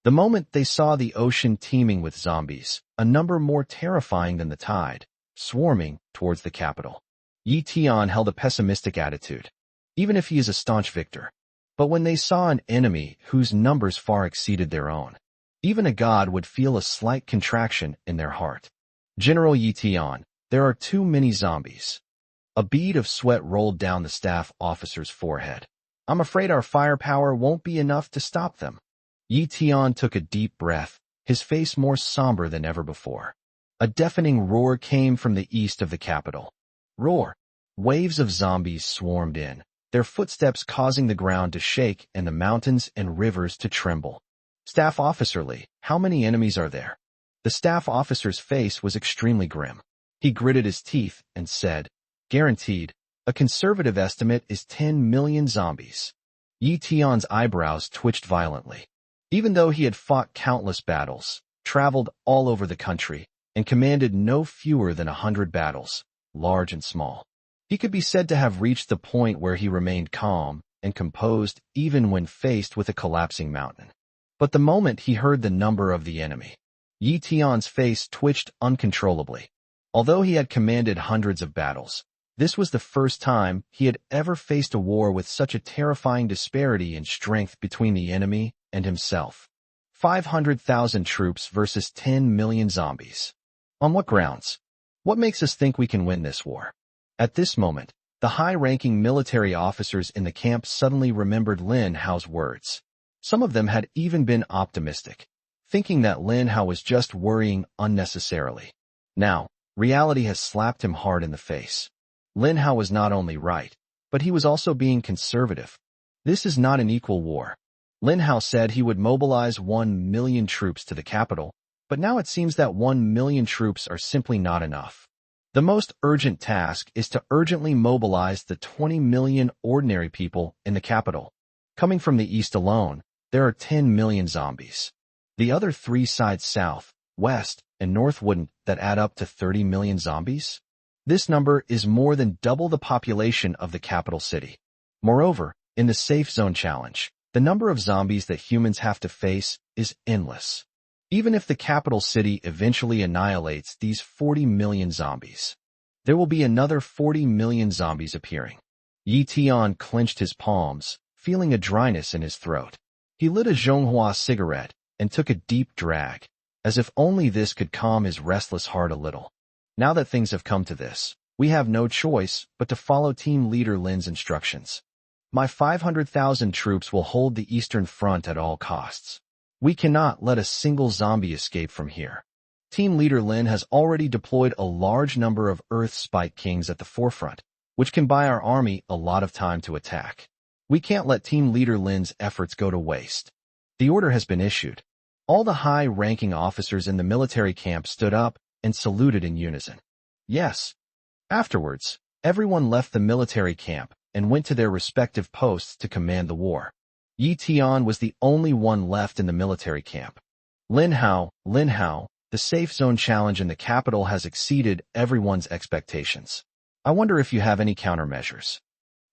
The moment they saw the ocean teeming with zombies, a number more terrifying than the tide, swarming towards the capital. Yi Tian held a pessimistic attitude, even if he is a staunch victor. But when they saw an enemy whose numbers far exceeded their own, even a god would feel a slight contraction in their heart. General Yi Tian, there are too many zombies. A bead of sweat rolled down the staff officer's forehead. I'm afraid our firepower won't be enough to stop them. Yi Tian took a deep breath, his face more somber than ever before. A deafening roar came from the east of the capital. Roar! Waves of zombies swarmed in, their footsteps causing the ground to shake and the mountains and rivers to tremble. Staff Officer Lee, how many enemies are there? The staff officer's face was extremely grim. He gritted his teeth and said, guaranteed, a conservative estimate is 10 million zombies. Yi Tian's eyebrows twitched violently. Even though he had fought countless battles, traveled all over the country, and commanded no fewer than 100 battles, large and small, he could be said to have reached the point where he remained calm and composed even when faced with a collapsing mountain. But the moment he heard the number of the enemy, Yi Tian's face twitched uncontrollably. Although he had commanded hundreds of battles, this was the first time he had ever faced a war with such a terrifying disparity in strength between the enemy and himself. 500,000 troops versus 10 million zombies. On what grounds? What makes us think we can win this war? At this moment, the high-ranking military officers in the camp suddenly remembered Lin Hao's words. Some of them had even been optimistic, thinking that Lin Hao was just worrying unnecessarily. Now, reality has slapped him hard in the face. Lin Hao was not only right, but he was also being conservative. This is not an equal war. Lin Hao said he would mobilize 1 million troops to the capital, but now it seems that 1 million troops are simply not enough. The most urgent task is to urgently mobilize the 20 million ordinary people in the capital. Coming from the east alone, there are 10 million zombies. The other three sides south, west, and north wouldn't that add up to 30 million zombies? This number is more than double the population of the capital city. Moreover, in the safe zone challenge, the number of zombies that humans have to face is endless. Even if the capital city eventually annihilates these 40 million zombies, there will be another 40 million zombies appearing. Yi Tian clenched his palms, feeling a dryness in his throat. He lit a Zhonghua cigarette and took a deep drag, as if only this could calm his restless heart a little. Now that things have come to this, we have no choice but to follow Team Leader Lin's instructions. My 500,000 troops will hold the Eastern Front at all costs. We cannot let a single zombie escape from here. Team Leader Lin has already deployed a large number of Earth Spike Kings at the forefront, which can buy our army a lot of time to attack. We can't let Team Leader Lin's efforts go to waste. The order has been issued. All the high-ranking officers in the military camp stood up and saluted in unison. Yes. Afterwards, everyone left the military camp and went to their respective posts to command the war. Yi Tian was the only one left in the military camp. Lin Hao, the safe zone challenge in the capital has exceeded everyone's expectations. I wonder if you have any countermeasures.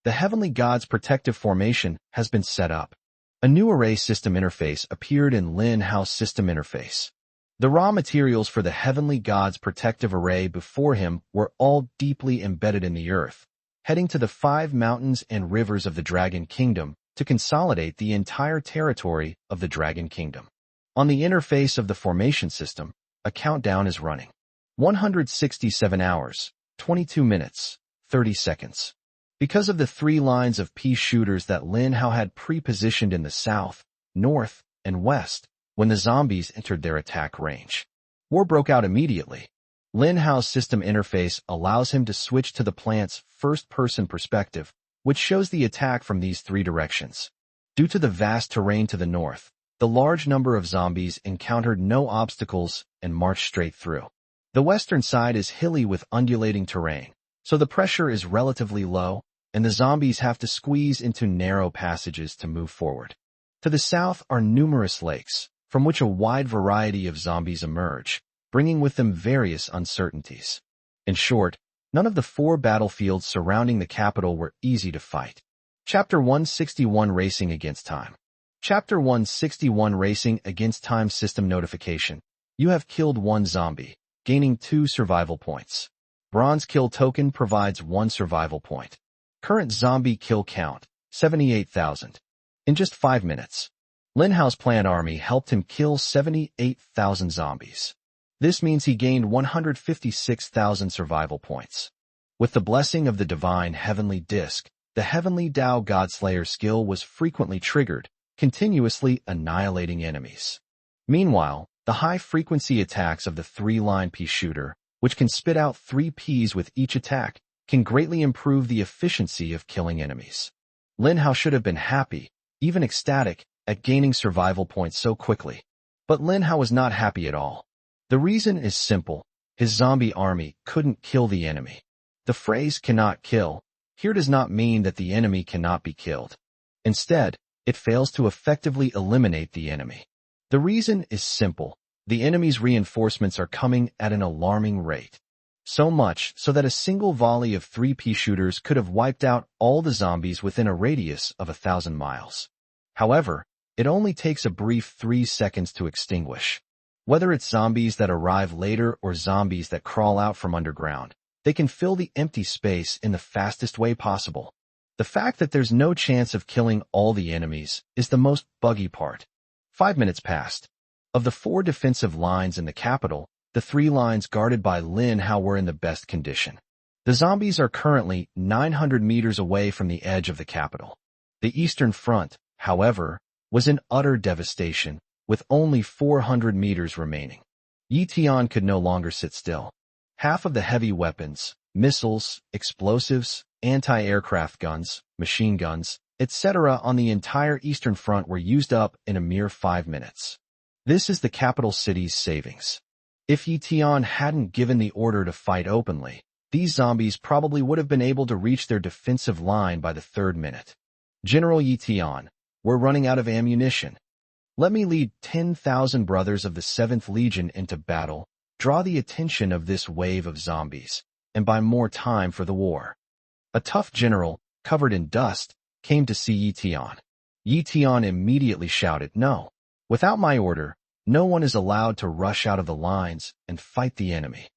The Heavenly God's protective formation has been set up. A new array system interface appeared in Lin Hao's system interface. The raw materials for the Heavenly God's protective array before him were all deeply embedded in the earth, heading to the 5 mountains and rivers of the Dragon Kingdom to consolidate the entire territory of the Dragon Kingdom. On the interface of the formation system, a countdown is running. 167 hours, 22 minutes, 30 seconds. Because of the 3 lines of pea shooters that Lin Hao had pre-positioned in the south, north, and west when the zombies entered their attack range, war broke out immediately. Lin Hao's system interface allows him to switch to the plant's first-person perspective, which shows the attack from these 3 directions. Due to the vast terrain to the north, the large number of zombies encountered no obstacles and marched straight through. The western side is hilly with undulating terrain, so the pressure is relatively low, and the zombies have to squeeze into narrow passages to move forward. To the south are numerous lakes, from which a wide variety of zombies emerge, bringing with them various uncertainties. In short, none of the 4 battlefields surrounding the capital were easy to fight. Chapter 161 Racing Against Time. Chapter 161 Racing Against Time System Notification. You have killed 1 zombie, gaining 2 survival points. Bronze Kill Token provides 1 survival point. Current zombie kill count, 78,000. In just 5 minutes, Lin Hao's planned army helped him kill 78,000 zombies. This means he gained 156,000 survival points. With the blessing of the divine heavenly disc, the heavenly Tao Godslayer skill was frequently triggered, continuously annihilating enemies. Meanwhile, the high-frequency attacks of the 3-line pea shooter, which can spit out 3 peas with each attack, can greatly improve the efficiency of killing enemies. Lin Hao should have been happy, even ecstatic, at gaining survival points so quickly. But Lin Hao was not happy at all. The reason is simple. His zombie army couldn't kill the enemy. The phrase cannot kill here does not mean that the enemy cannot be killed. Instead, it fails to effectively eliminate the enemy. The reason is simple. The enemy's reinforcements are coming at an alarming rate. So much so that a single volley of 3 pea shooters could have wiped out all the zombies within a radius of 1,000 miles. However, it only takes a brief 3 seconds to extinguish. Whether it's zombies that arrive later or zombies that crawl out from underground, they can fill the empty space in the fastest way possible. The fact that there's no chance of killing all the enemies is the most buggy part. 5 minutes passed. Of the 4 defensive lines in the capital, the 3 lines guarded by Lin Hao were in the best condition. The zombies are currently 900 meters away from the edge of the capital. The Eastern Front, however, was in utter devastation, with only 400 meters remaining. Yi Tian could no longer sit still. Half of the heavy weapons, missiles, explosives, anti-aircraft guns, machine guns, etc. on the entire Eastern Front were used up in a mere 5 minutes. This is the capital city's savings. If Yitian hadn't given the order to fight openly, these zombies probably would have been able to reach their defensive line by the 3rd minute. General Yitian, we're running out of ammunition. Let me lead 10,000 brothers of the 7th Legion into battle, draw the attention of this wave of zombies, and buy more time for the war. A tough general, covered in dust, came to see Yitian. Yitian immediately shouted, "No. Without my order, no one is allowed to rush out of the lines and fight the enemy.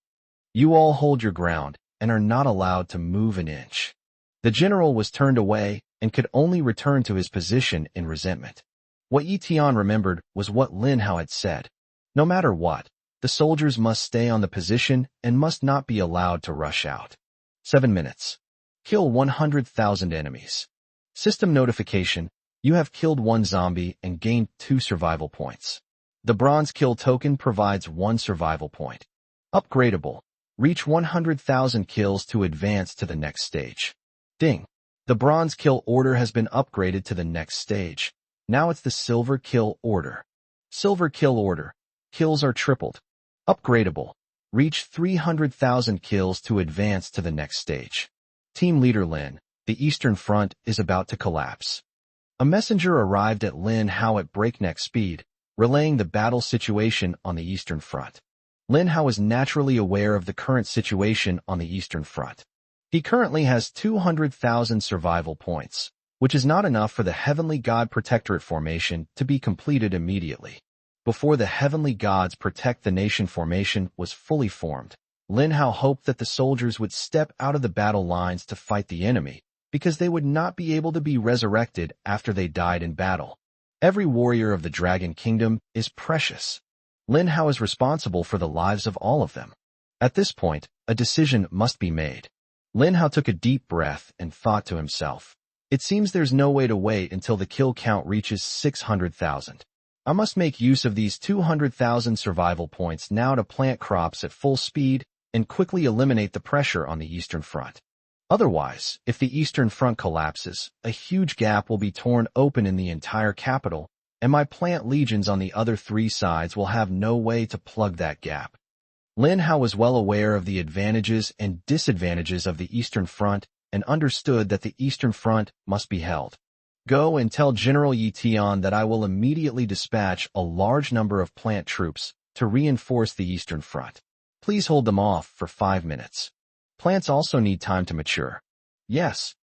You all hold your ground and are not allowed to move an inch." The general was turned away and could only return to his position in resentment. What Yitian remembered was what Lin Hao had said. No matter what, the soldiers must stay on the position and must not be allowed to rush out. 7 minutes. Kill 100,000 enemies. System notification: you have killed 1 zombie and gained 2 survival points. The bronze kill token provides 1 survival point. Upgradable. Reach 100,000 kills to advance to the next stage. Ding. The bronze kill order has been upgraded to the next stage. Now it's the silver kill order. Silver kill order. Kills are tripled. Upgradable. Reach 300,000 kills to advance to the next stage. Team Leader Lin, the Eastern Front is about to collapse. A messenger arrived at Lin Hao at breakneck speed, relaying the battle situation on the Eastern Front. Lin Hao is naturally aware of the current situation on the Eastern Front. He currently has 200,000 survival points, which is not enough for the Heavenly God Protectorate formation to be completed immediately. Before the Heavenly Gods Protect the Nation formation was fully formed, Lin Hao hoped that the soldiers would step out of the battle lines to fight the enemy, because they would not be able to be resurrected after they died in battle. Every warrior of the Dragon Kingdom is precious. Lin Hao is responsible for the lives of all of them. At this point, a decision must be made. Lin Hao took a deep breath and thought to himself, "It seems there's no way to wait until the kill count reaches 600,000. I must make use of these 200,000 survival points now to plant crops at full speed and quickly eliminate the pressure on the Eastern Front. Otherwise, if the Eastern Front collapses, a huge gap will be torn open in the entire capital, and my plant legions on the other 3 sides will have no way to plug that gap." Lin Hao was well aware of the advantages and disadvantages of the Eastern Front and understood that the Eastern Front must be held. "Go and tell General Yitian that I will immediately dispatch a large number of plant troops to reinforce the Eastern Front. Please hold them off for 5 minutes. Plants also need time to mature." "Yes."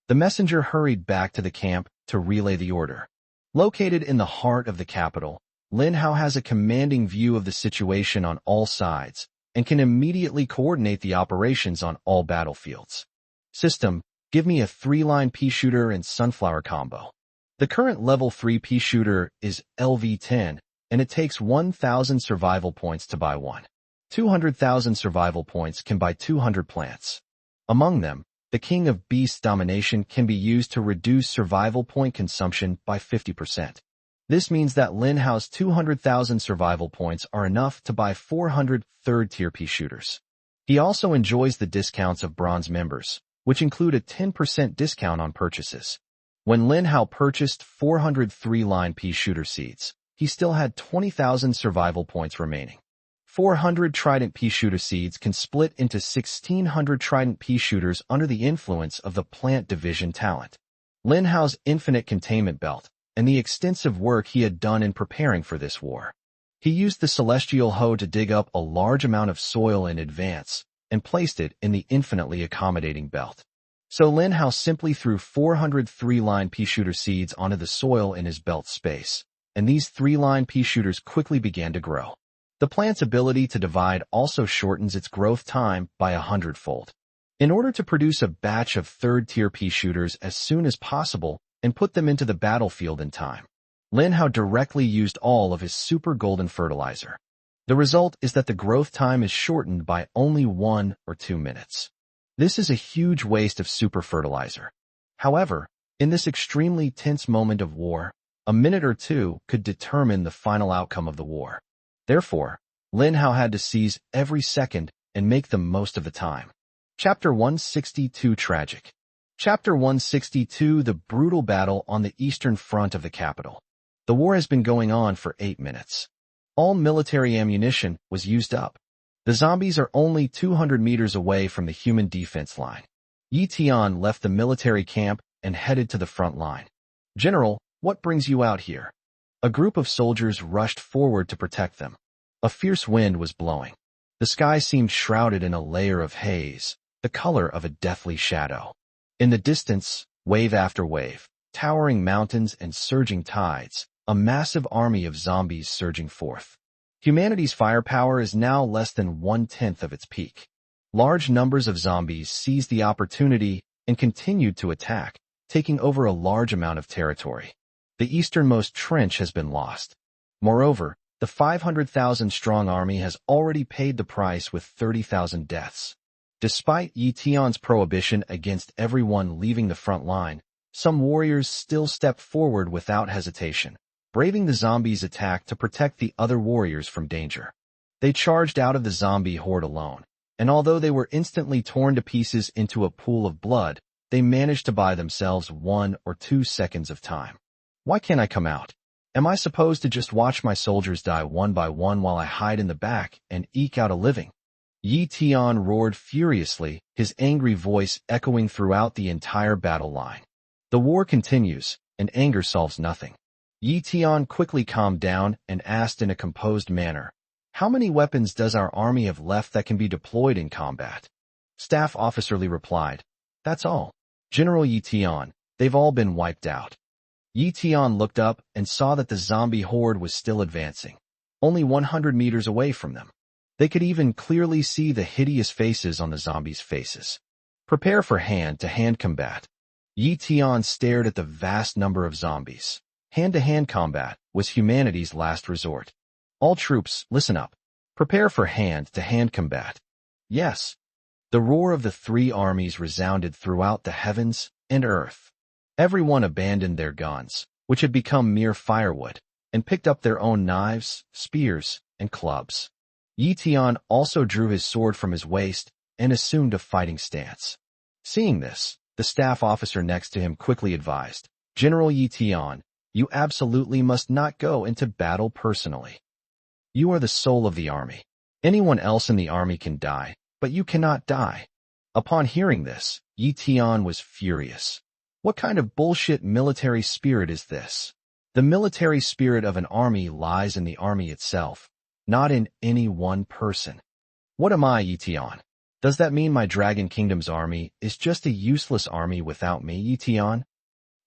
The messenger hurried back to the camp to relay the order. Located in the heart of the capital, Lin Hao has a commanding view of the situation on all sides and can immediately coordinate the operations on all battlefields. System: give me a 3-line pea shooter and sunflower combo. The current level 3 pea shooter is LV10, and it takes 1,000 survival points to buy one. 200,000 survival points can buy 200 plants. Among them, the King of Beasts Domination can be used to reduce survival point consumption by 50%. This means that Lin Hao's 200,000 survival points are enough to buy 400 third-tier pea shooters. He also enjoys the discounts of bronze members, which include a 10% discount on purchases. When Lin Hao purchased 400 3-line pea shooter seeds, he still had 20,000 survival points remaining. 400 trident pea shooter seeds can split into 1,600 trident pea shooters under the influence of the plant division talent. Lin Hao's infinite containment belt, and the extensive work he had done in preparing for this war. He used the celestial hoe to dig up a large amount of soil in advance and placed it in the infinitely accommodating belt. So Lin Hao simply threw 400 3-line pea shooter seeds onto the soil in his belt space, and these 3-line pea shooters quickly began to grow. The plant's ability to divide also shortens its growth time by 100-fold. In order to produce a batch of third-tier pea shooters as soon as possible and put them into the battlefield in time, Lin Hao directly used all of his super golden fertilizer. The result is that the growth time is shortened by only 1 or 2 minutes. This is a huge waste of super fertilizer. However, in this extremely tense moment of war, a minute or 2 could determine the final outcome of the war. Therefore, Lin Hao had to seize every second and make the most of the time. Chapter 162 Tragic. Chapter 162: The Brutal Battle on the Eastern Front of the capital. The war has been going on for 8 minutes. All military ammunition was used up. The zombies are only 200 meters away from the human defense line. Yi Tian left the military camp and headed to the front line. "General, what brings you out here?" A group of soldiers rushed forward to protect them. A fierce wind was blowing. The sky seemed shrouded in a layer of haze, the color of a deathly shadow. In the distance, wave after wave, towering mountains and surging tides, a massive army of zombies surging forth. Humanity's firepower is now less than 1/10 of its peak. Large numbers of zombies seized the opportunity and continued to attack, taking over a large amount of territory. The easternmost trench has been lost. Moreover, the 500,000-strong army has already paid the price with 30,000 deaths. Despite Yi Tian's prohibition against everyone leaving the front line, some warriors still stepped forward without hesitation, braving the zombies' attack to protect the other warriors from danger. They charged out of the zombie horde alone, and although they were instantly torn to pieces into a pool of blood, they managed to buy themselves 1 or 2 seconds of time. Why can't I come out? Am I supposed to just watch my soldiers die one by one while I hide in the back and eke out a living? Yi Tian roared furiously, his angry voice echoing throughout the entire battle line. The war continues, and anger solves nothing. Yi Tian quickly calmed down and asked in a composed manner, "How many weapons does our army have left that can be deployed in combat?" Staff Officer Li replied, "That's all. General Yi Tian, they've all been wiped out." Yi Tian looked up and saw that the zombie horde was still advancing, only 100 meters away from them. They could even clearly see the hideous faces on the zombies' faces. "Prepare for hand-to-hand combat." Yi Tian stared at the vast number of zombies. Hand-to-hand combat was humanity's last resort. "All troops, listen up. Prepare for hand-to-hand combat." Yes. The roar of the 3 armies resounded throughout the heavens and earth. Everyone abandoned their guns, which had become mere firewood, and picked up their own knives, spears, and clubs. Yi Tian also drew his sword from his waist and assumed a fighting stance. Seeing this, the staff officer next to him quickly advised, "General Yi Tian, you absolutely must not go into battle personally. You are the soul of the army. Anyone else in the army can die, but you cannot die." Upon hearing this, Yi Tian was furious. What kind of bullshit military spirit is this? The military spirit of an army lies in the army itself, not in any one person. What am I, Yi Tian? Does that mean my Dragon Kingdom's army is just a useless army without me, Yi Tian?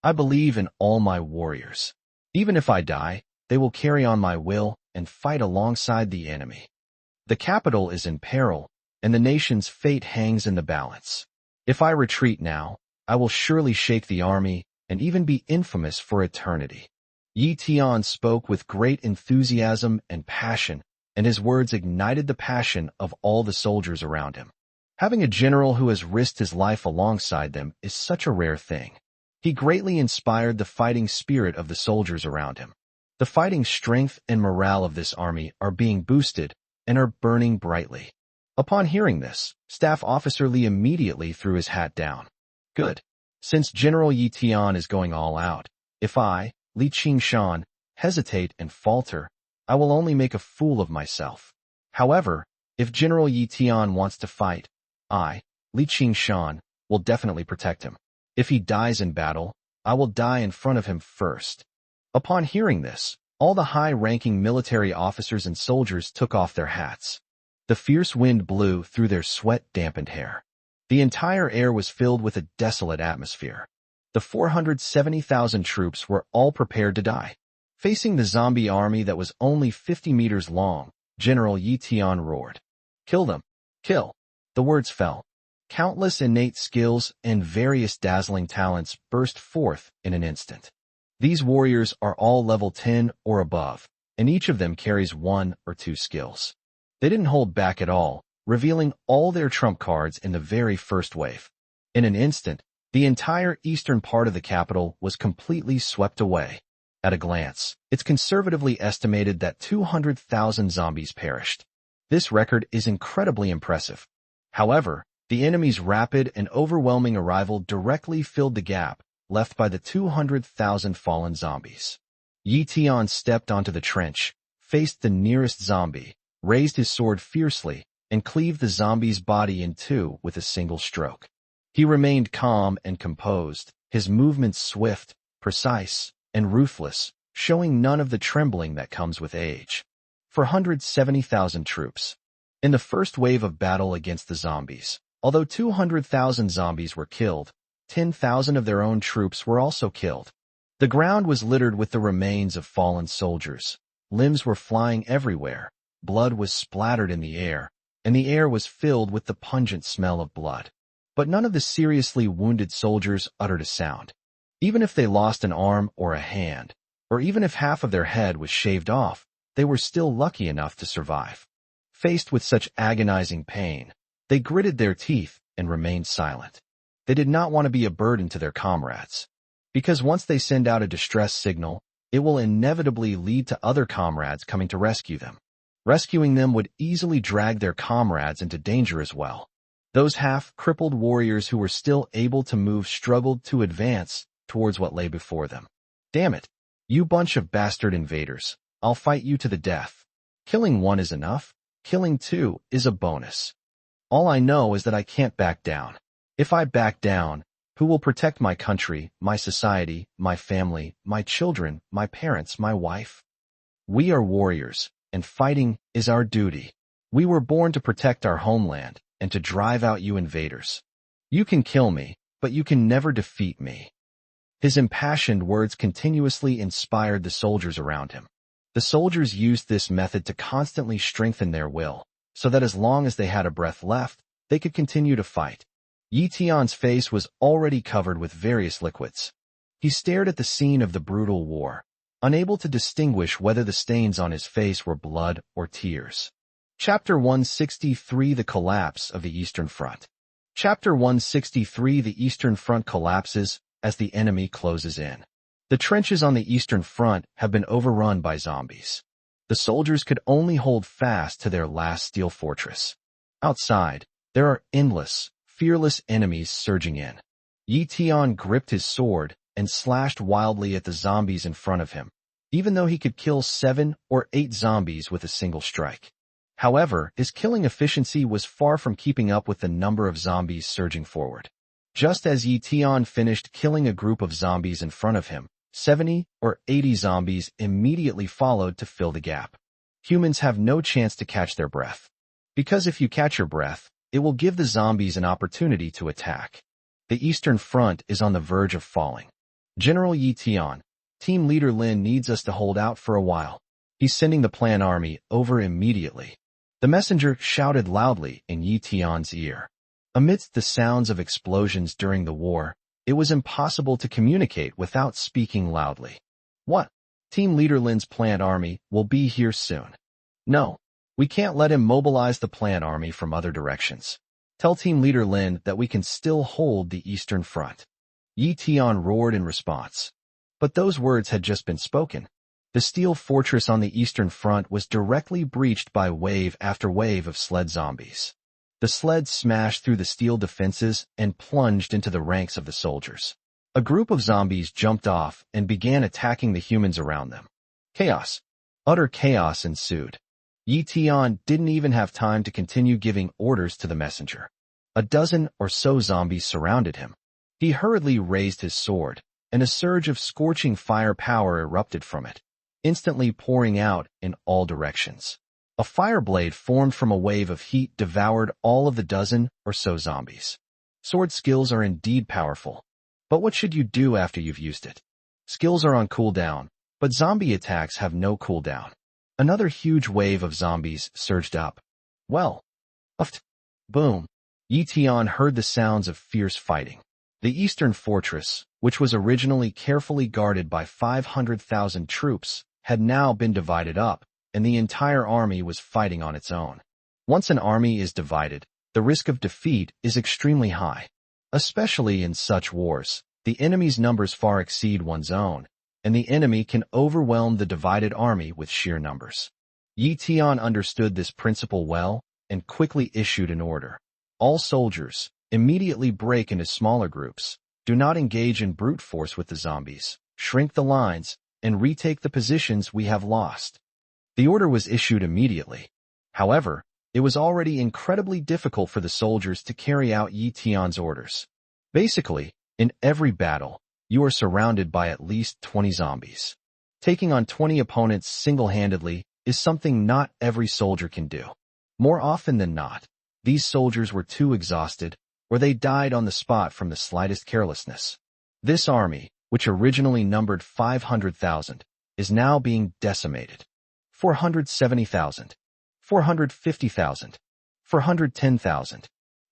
I believe in all my warriors. Even if I die, they will carry on my will and fight alongside the enemy. The capital is in peril, and the nation's fate hangs in the balance. If I retreat now, I will surely shake the army and even be infamous for eternity. Yi Tian spoke with great enthusiasm and passion, and his words ignited the passion of all the soldiers around him. Having a general who has risked his life alongside them is such a rare thing. He greatly inspired the fighting spirit of the soldiers around him. The fighting strength and morale of this army are being boosted and are burning brightly. Upon hearing this, Staff Officer Li immediately threw his hat down. Good. Since General Yi Tian is going all out, if I, Li Qingshan, hesitate and falter, I will only make a fool of myself. However, if General Yi Tian wants to fight, I, Li Qingshan, will definitely protect him. If he dies in battle, I will die in front of him first. Upon hearing this, all the high-ranking military officers and soldiers took off their hats. The fierce wind blew through their sweat-dampened hair. The entire air was filled with a desolate atmosphere. The 470,000 troops were all prepared to die. Facing the zombie army that was only 50 meters long, General Yi Tian roared, "Kill them! Kill!" The words fell. Countless innate skills and various dazzling talents burst forth in an instant. These warriors are all level 10 or above, and each of them carries 1 or 2 skills. They didn't hold back at all, revealing all their trump cards in the very first wave. In an instant, the entire eastern part of the capital was completely swept away. At a glance, it's conservatively estimated that 200,000 zombies perished. This record is incredibly impressive. However, The enemy's rapid and overwhelming arrival directly filled the gap left by the 200,000 fallen zombies. Yi Tian stepped onto the trench, faced the nearest zombie, raised his sword fiercely, and cleaved the zombie's body in two with a single stroke. He remained calm and composed, his movements swift, precise, and ruthless, showing none of the trembling that comes with age. 470,000 troops. In the first wave of battle against the zombies, although 200,000 zombies were killed, 10,000 of their own troops were also killed. The ground was littered with the remains of fallen soldiers. Limbs were flying everywhere, blood was splattered in the air, and the air was filled with the pungent smell of blood. But none of the seriously wounded soldiers uttered a sound. Even if they lost an arm or a hand, or even if half of their head was shaved off, they were still lucky enough to survive. Faced with such agonizing pain, they gritted their teeth and remained silent. They did not want to be a burden to their comrades. Because once they send out a distress signal, it will inevitably lead to other comrades coming to rescue them. Rescuing them would easily drag their comrades into danger as well. Those half-crippled warriors who were still able to move struggled to advance towards what lay before them. Damn it, you bunch of bastard invaders. I'll fight you to the death. Killing one is enough. Killing two is a bonus. All I know is that I can't back down. If I back down, who will protect my country, my society, my family, my children, my parents, my wife? We are warriors, and fighting is our duty. We were born to protect our homeland and to drive out you invaders. You can kill me, but you can never defeat me. His impassioned words continuously inspired the soldiers around him. The soldiers used this method to constantly strengthen their will, so that as long as they had a breath left, they could continue to fight. Yi Tian's face was already covered with various liquids. He stared at the scene of the brutal war, unable to distinguish whether the stains on his face were blood or tears. Chapter 163 The Collapse of the Eastern Front. Chapter 163 The Eastern Front collapses as the enemy closes in. The trenches on the Eastern Front have been overrun by zombies. The soldiers could only hold fast to their last steel fortress. Outside, there are endless, fearless enemies surging in. Yi Tian gripped his sword and slashed wildly at the zombies in front of him, even though he could kill 7 or 8 zombies with a single strike. However, his killing efficiency was far from keeping up with the number of zombies surging forward. Just as Yi Tian finished killing a group of zombies in front of him, 70 or 80 zombies immediately followed to fill the gap. Humans have no chance to catch their breath. Because if you catch your breath, it will give the zombies an opportunity to attack. The Eastern Front is on the verge of falling. General Yi Tian, Team Leader Lin needs us to hold out for a while. He's sending the Plan Army over immediately. The messenger shouted loudly in Yi Tian's ear. Amidst the sounds of explosions during the war, it was impossible to communicate without speaking loudly. What? Team Leader Lin's Plant Army will be here soon. No, we can't let him mobilize the Plant Army from other directions. Tell Team Leader Lin that we can still hold the Eastern Front. Yi Tian roared in response. But those words had just been spoken. The steel fortress on the Eastern Front was directly breached by wave after wave of sled zombies. The sleds smashed through the steel defenses and plunged into the ranks of the soldiers. A group of zombies jumped off and began attacking the humans around them. Chaos. Utter chaos ensued. Yi Tian didn't even have time to continue giving orders to the messenger. A dozen or so zombies surrounded him. He hurriedly raised his sword, and a surge of scorching fire power erupted from it, instantly pouring out in all directions. A fire blade formed from a wave of heat devoured all of the dozen or so zombies. Sword skills are indeed powerful. But what should you do after you've used it? Skills are on cooldown, but zombie attacks have no cooldown. Another huge wave of zombies surged up. Well, boom. Yi Tian heard the sounds of fierce fighting. The Eastern Fortress, which was originally carefully guarded by 500,000 troops, had now been divided up, and the entire army was fighting on its own. Once an army is divided, the risk of defeat is extremely high. Especially in such wars, the enemy's numbers far exceed one's own, and the enemy can overwhelm the divided army with sheer numbers. Yi Tian understood this principle well and quickly issued an order. All soldiers, immediately break into smaller groups. Do not engage in brute force with the zombies. Shrink the lines and retake the positions we have lost. The order was issued immediately. However, it was already incredibly difficult for the soldiers to carry out Yi Tian's orders. Basically, in every battle, you are surrounded by at least 20 zombies. Taking on 20 opponents single-handedly is something not every soldier can do. More often than not, these soldiers were too exhausted, or they died on the spot from the slightest carelessness. This army, which originally numbered 500,000, is now being decimated. 470,000, 450,000, 410,000,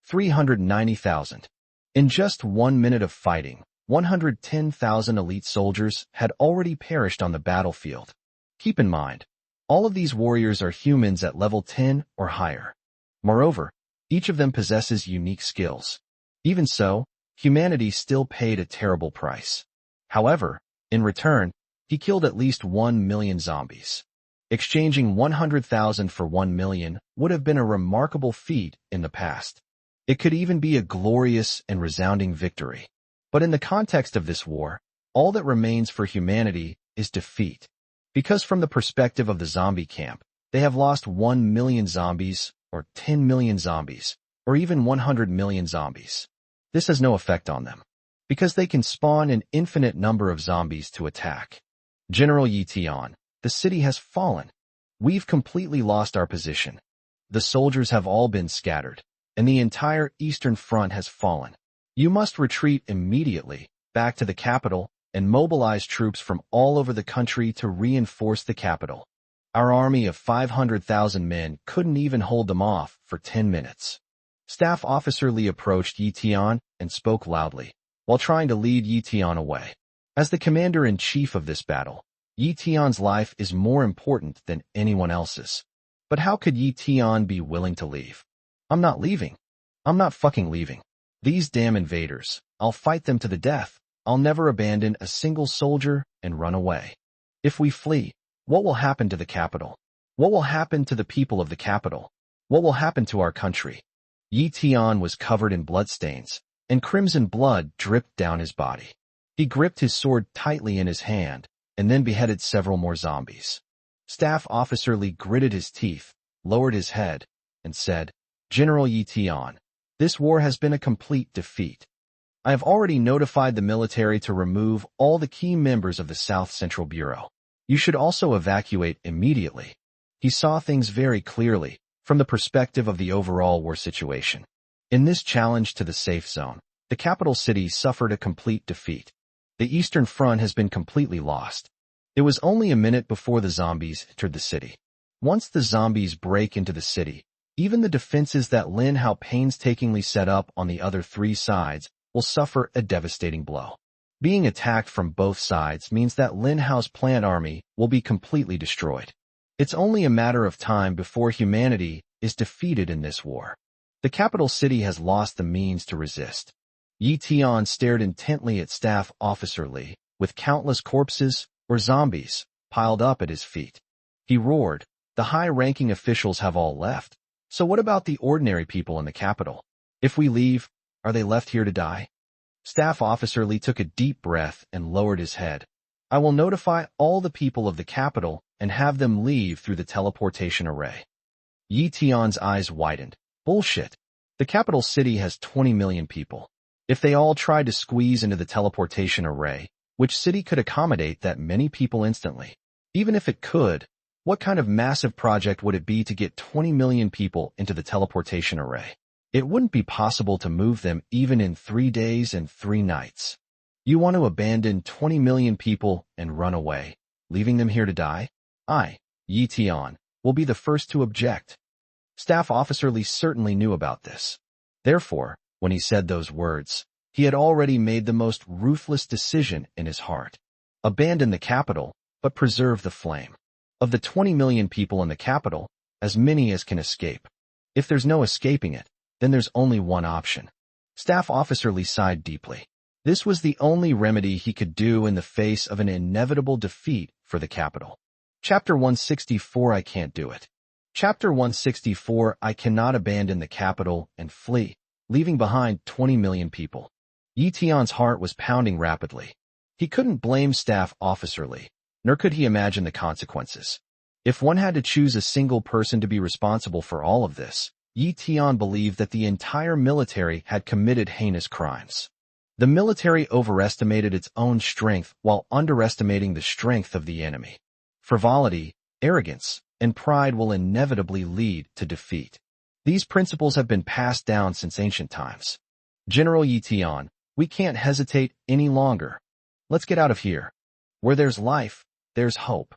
390,000. In just 1 minute of fighting, 110,000 elite soldiers had already perished on the battlefield. Keep in mind, all of these warriors are humans at level 10 or higher. Moreover, each of them possesses unique skills. Even so, humanity still paid a terrible price. However, in return, he killed at least 1 million zombies. Exchanging 100,000 for 1 million would have been a remarkable feat in the past. It could even be a glorious and resounding victory. But in the context of this war, all that remains for humanity is defeat. Because from the perspective of the zombie camp, they have lost 1 million zombies, or 10 million zombies, or even 100 million zombies. This has no effect on them, because they can spawn an infinite number of zombies to attack. General Yi Tian, the city has fallen. We've completely lost our position. The soldiers have all been scattered, and the entire Eastern Front has fallen. You must retreat immediately, back to the capital, and mobilize troops from all over the country to reinforce the capital. Our army of 500,000 men couldn't even hold them off for 10 minutes. Staff Officer Li approached Yi Tian and spoke loudly, while trying to lead Yi Tian away. As the commander-in-chief of this battle, Yi Tian's life is more important than anyone else's. But how could Yi Tian be willing to leave? I'm not leaving. I'm not fucking leaving. These damn invaders, I'll fight them to the death. I'll never abandon a single soldier and run away. If we flee, what will happen to the capital? What will happen to the people of the capital? What will happen to our country? Yi Tian was covered in bloodstains, and crimson blood dripped down his body. He gripped his sword tightly in his hand, and then beheaded several more zombies. Staff Officer Li gritted his teeth, lowered his head, and said, General Yi Tian, this war has been a complete defeat. I have already notified the military to remove all the key members of the South Central Bureau. You should also evacuate immediately. He saw things very clearly, from the perspective of the overall war situation. In this challenge to the safe zone, the capital city suffered a complete defeat. The Eastern Front has been completely lost. It was only a minute before the zombies entered the city. Once the zombies break into the city, even the defenses that Lin Hao painstakingly set up on the other 3 sides will suffer a devastating blow. Being attacked from both sides means that Lin Hao's plant army will be completely destroyed. It's only a matter of time before humanity is defeated in this war. The capital city has lost the means to resist. Yi Tian stared intently at Staff Officer Li, with countless corpses or zombies piled up at his feet. He roared, the high-ranking officials have all left. So what about the ordinary people in the capital? If we leave, are they left here to die? Staff Officer Li took a deep breath and lowered his head. I will notify all the people of the capital and have them leave through the teleportation array. Yi Tian's eyes widened. Bullshit. The capital city has 20 million people. If they all tried to squeeze into the teleportation array, which city could accommodate that many people instantly? Even if it could, what kind of massive project would it be to get 20 million people into the teleportation array? It wouldn't be possible to move them even in 3 days and 3 nights. You want to abandon 20 million people and run away, leaving them here to die? I, Yi Tian, will be the first to object. Staff Officer Li certainly knew about this. Therefore, when he said those words, he had already made the most ruthless decision in his heart. Abandon the capital, but preserve the flame. Of the 20 million people in the capital, as many as can escape. If there's no escaping it, then there's only one option. Staff Officer Li sighed deeply. This was the only remedy he could do in the face of an inevitable defeat for the capital. Chapter 164 I Can't Do It. Chapter 164. I cannot abandon the capital and flee, leaving behind 20 million people. Yi Tian's heart was pounding rapidly. He couldn't blame Staff Officer Li, nor could he imagine the consequences. If one had to choose a single person to be responsible for all of this, Yi Tian believed that the entire military had committed heinous crimes. The military overestimated its own strength while underestimating the strength of the enemy. Frivolity, arrogance, and pride will inevitably lead to defeat. These principles have been passed down since ancient times. General Yi Tian, we can't hesitate any longer. Let's get out of here. Where there's life, there's hope.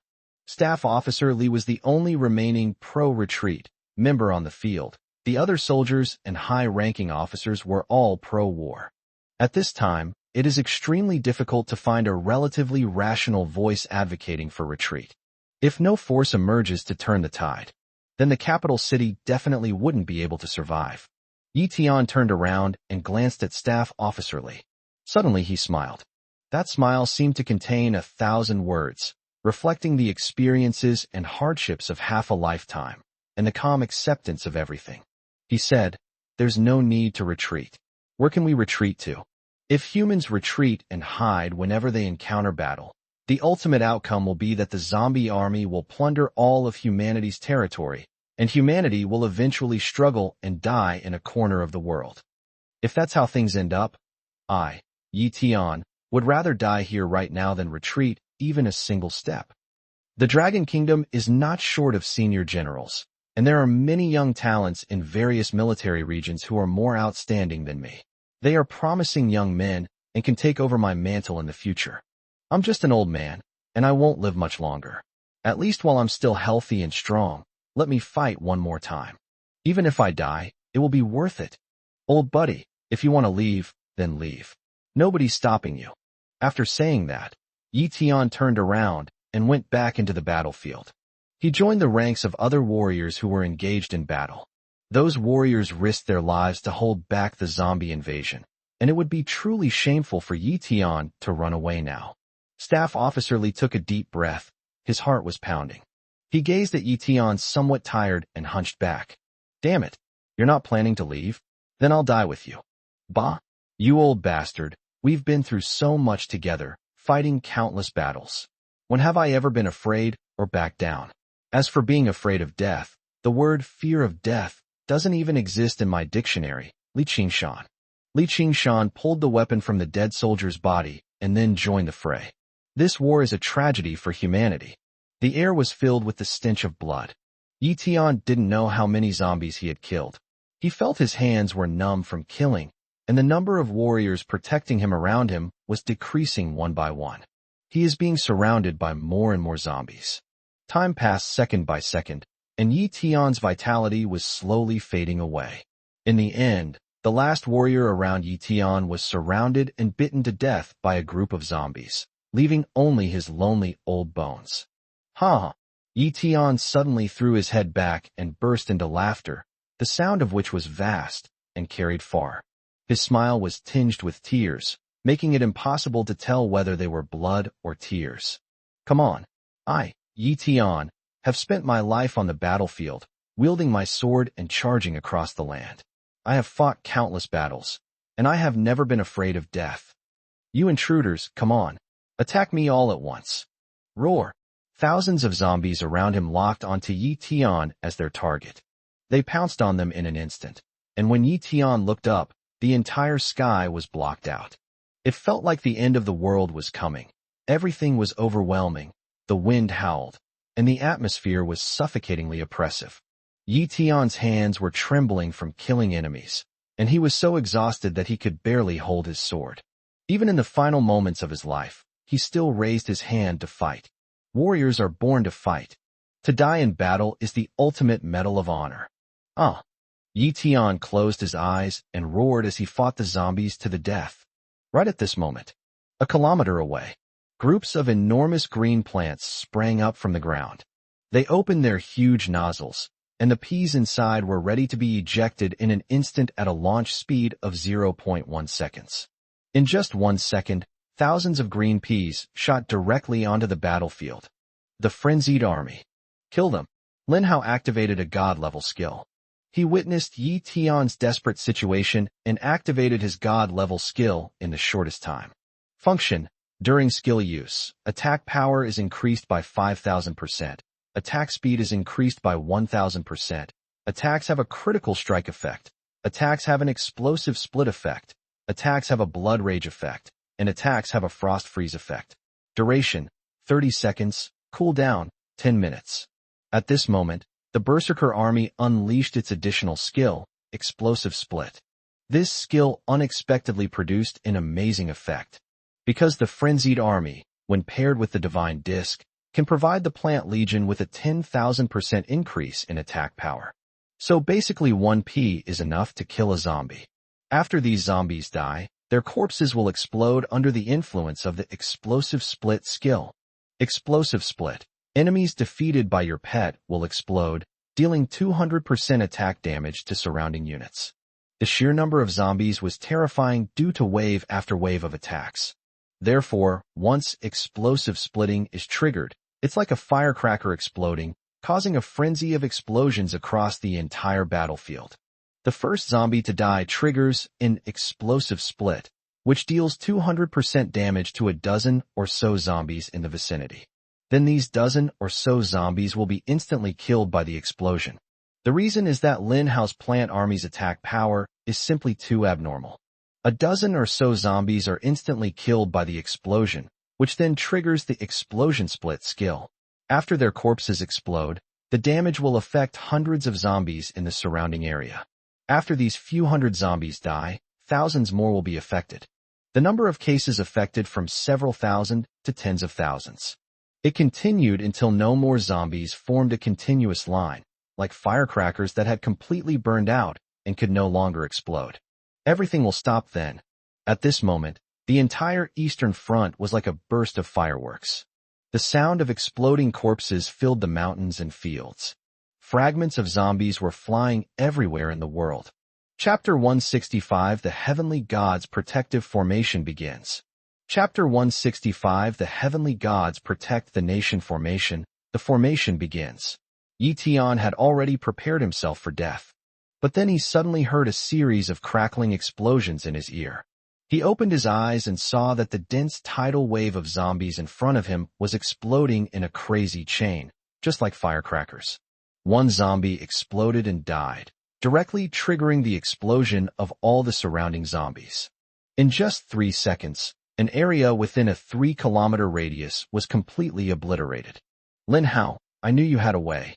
Staff Officer Li was the only remaining pro-retreat member on the field. The other soldiers and high-ranking officers were all pro-war. At this time, it is extremely difficult to find a relatively rational voice advocating for retreat. If no force emerges to turn the tide, then the capital city definitely wouldn't be able to survive. Yi Tian turned around and glanced at Staff Officer Li. Suddenly he smiled. That smile seemed to contain 1,000 words, reflecting the experiences and hardships of half a lifetime, and the calm acceptance of everything. He said, "There's no need to retreat. Where can we retreat to? If humans retreat and hide whenever they encounter battle, the ultimate outcome will be that the zombie army will plunder all of humanity's territory, and humanity will eventually struggle and die in a corner of the world. If that's how things end up, I, Yi Tian, would rather die here right now than retreat even a single step." The Dragon Kingdom is not short of senior generals, and there are many young talents in various military regions who are more outstanding than me. They are promising young men and can take over my mantle in the future. I'm just an old man, and I won't live much longer. At least while I'm still healthy and strong, let me fight one more time. Even if I die, it will be worth it. Old buddy, if you want to leave, then leave. Nobody's stopping you. After saying that, Yi Tian turned around and went back into the battlefield. He joined the ranks of other warriors who were engaged in battle. Those warriors risked their lives to hold back the zombie invasion, and it would be truly shameful for Yi Tian to run away now. Staff Officer Li took a deep breath. His heart was pounding. He gazed at Yi Tian, somewhat tired and hunched back. "Damn it, you're not planning to leave? Then I'll die with you." "Bah, you old bastard, we've been through so much together, fighting countless battles. When have I ever been afraid or backed down? As for being afraid of death, the word fear of death doesn't even exist in my dictionary." Li Qingshan. Li Qingshan pulled the weapon from the dead soldier's body and then joined the fray. This war is a tragedy for humanity. The air was filled with the stench of blood. Yi Tian didn't know how many zombies he had killed. He felt his hands were numb from killing, and the number of warriors protecting him around him was decreasing one by one. He is being surrounded by more and more zombies. Time passed second by second, and Yi Tian's vitality was slowly fading away. In the end, the last warrior around Yi Tian was surrounded and bitten to death by a group of zombies, leaving only his lonely old bones. "Ha!" Yi Tian suddenly threw his head back and burst into laughter, the sound of which was vast and carried far. His smile was tinged with tears, making it impossible to tell whether they were blood or tears. "Come on. I, Yi Tian, have spent my life on the battlefield, wielding my sword and charging across the land. I have fought countless battles, and I have never been afraid of death. You intruders, come on. Attack me all at once." Roar. Thousands of zombies around him locked onto Yi Tian as their target. They pounced on them in an instant, and when Yi Tian looked up, the entire sky was blocked out. It felt like the end of the world was coming. Everything was overwhelming, the wind howled, and the atmosphere was suffocatingly oppressive. Yi Tian's hands were trembling from killing enemies, and he was so exhausted that he could barely hold his sword. Even in the final moments of his life, he still raised his hand to fight. Warriors are born to fight. To die in battle is the ultimate medal of honor. Ah! Yi Tian closed his eyes and roared as he fought the zombies to the death. Right at this moment, a kilometer away, groups of enormous green plants sprang up from the ground. They opened their huge nozzles, and the peas inside were ready to be ejected in an instant at a launch speed of 0.1 seconds. In just 1 second, thousands of green peas shot directly onto the battlefield. The frenzied army. "Kill them! Lin Hao activated a god-level skill. He witnessed Yi Tian's desperate situation and activated his god-level skill in the shortest time. Function: during skill use, attack power is increased by 5,000%. Attack speed is increased by 1,000%. Attacks have a critical strike effect. Attacks have an explosive split effect. Attacks have a blood rage effect. And attacks have a frost freeze effect. Duration: 30 seconds. Cooldown: 10 minutes. At this moment, the Berserker army unleashed its additional skill, Explosive Split. This skill unexpectedly produced an amazing effect. Because the Frenzied army, when paired with the Divine Disc, can provide the Plant Legion with a 10,000% increase in attack power. So basically 1p is enough to kill a zombie. After these zombies die, their corpses will explode under the influence of the Explosive Split skill. Explosive Split: enemies defeated by your pet will explode, dealing 200% attack damage to surrounding units. The sheer number of zombies was terrifying due to wave after wave of attacks. Therefore, once explosive splitting is triggered, it's like a firecracker exploding, causing a frenzy of explosions across the entire battlefield. The first zombie to die triggers an explosive split, which deals 200% damage to a dozen or so zombies in the vicinity. Then these dozen or so zombies will be instantly killed by the explosion. The reason is that Lin Hao's plant army's attack power is simply too abnormal. A dozen or so zombies are instantly killed by the explosion, which then triggers the explosion split skill. After their corpses explode, the damage will affect hundreds of zombies in the surrounding area. After these few hundred zombies die, thousands more will be affected. The number of cases affected from several thousand to tens of thousands. It continued until no more zombies formed a continuous line, like firecrackers that had completely burned out and could no longer explode. Everything will stop then. At this moment, the entire Eastern Front was like a burst of fireworks. The sound of exploding corpses filled the mountains and fields. Fragments of zombies were flying everywhere in the world. Chapter 165: The Heavenly Gods' Protective Formation begins. Chapter 165: The Heavenly Gods Protect the Nation Formation. The formation begins. Yi Tian had already prepared himself for death. But then he suddenly heard a series of crackling explosions in his ear. He opened his eyes and saw that the dense tidal wave of zombies in front of him was exploding in a crazy chain, just like firecrackers. One zombie exploded and died, directly triggering the explosion of all the surrounding zombies. In just 3 seconds, an area within a 3-kilometer radius was completely obliterated. Lin Hao, I knew you had a way.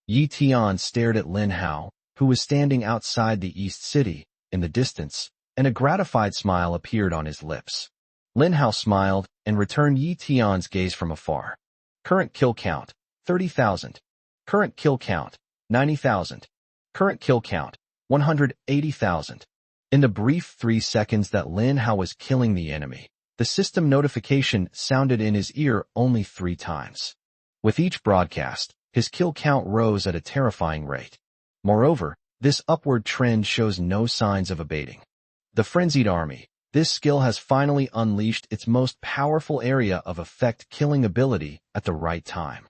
Yi Tian stared at Lin Hao, who was standing outside the East City, in the distance, and a gratified smile appeared on his lips. Lin Hao smiled and returned Yi Tian's gaze from afar. Current kill count: 30,000. Current kill count: 90,000. Current kill count: 180,000. In the brief 3 seconds that Lin Hao was killing the enemy, the system notification sounded in his ear only 3 times. With each broadcast, his kill count rose at a terrifying rate. Moreover, this upward trend shows no signs of abating. The Frenzied Army. This skill has finally unleashed its most powerful area of effect killing ability at the right time.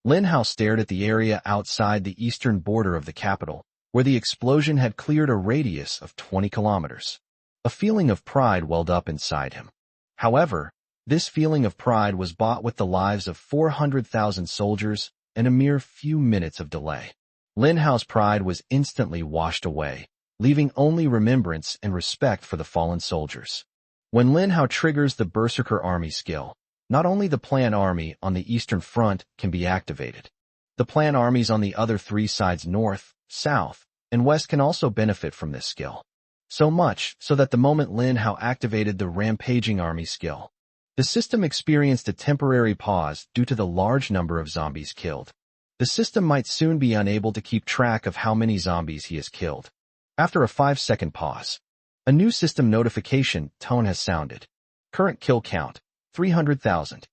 Lin Hao stared at the area outside the eastern border of the capital, where the explosion had cleared a radius of 20 kilometers. A feeling of pride welled up inside him. However, this feeling of pride was bought with the lives of 400,000 soldiers and a mere few minutes of delay. Lin Hao's pride was instantly washed away, leaving only remembrance and respect for the fallen soldiers. When Lin Hao triggers the Berserker Army skill, not only the Plant Army on the Eastern Front can be activated. The Plant Armies on the other 3 sides north, south, and west can also benefit from this skill. So much so that the moment Lin Hao activated the Rampaging Army skill, the system experienced a temporary pause due to the large number of zombies killed. The system might soon be unable to keep track of how many zombies he has killed. After a 5-second pause, a new system notification tone has sounded. Current kill count: 300,000.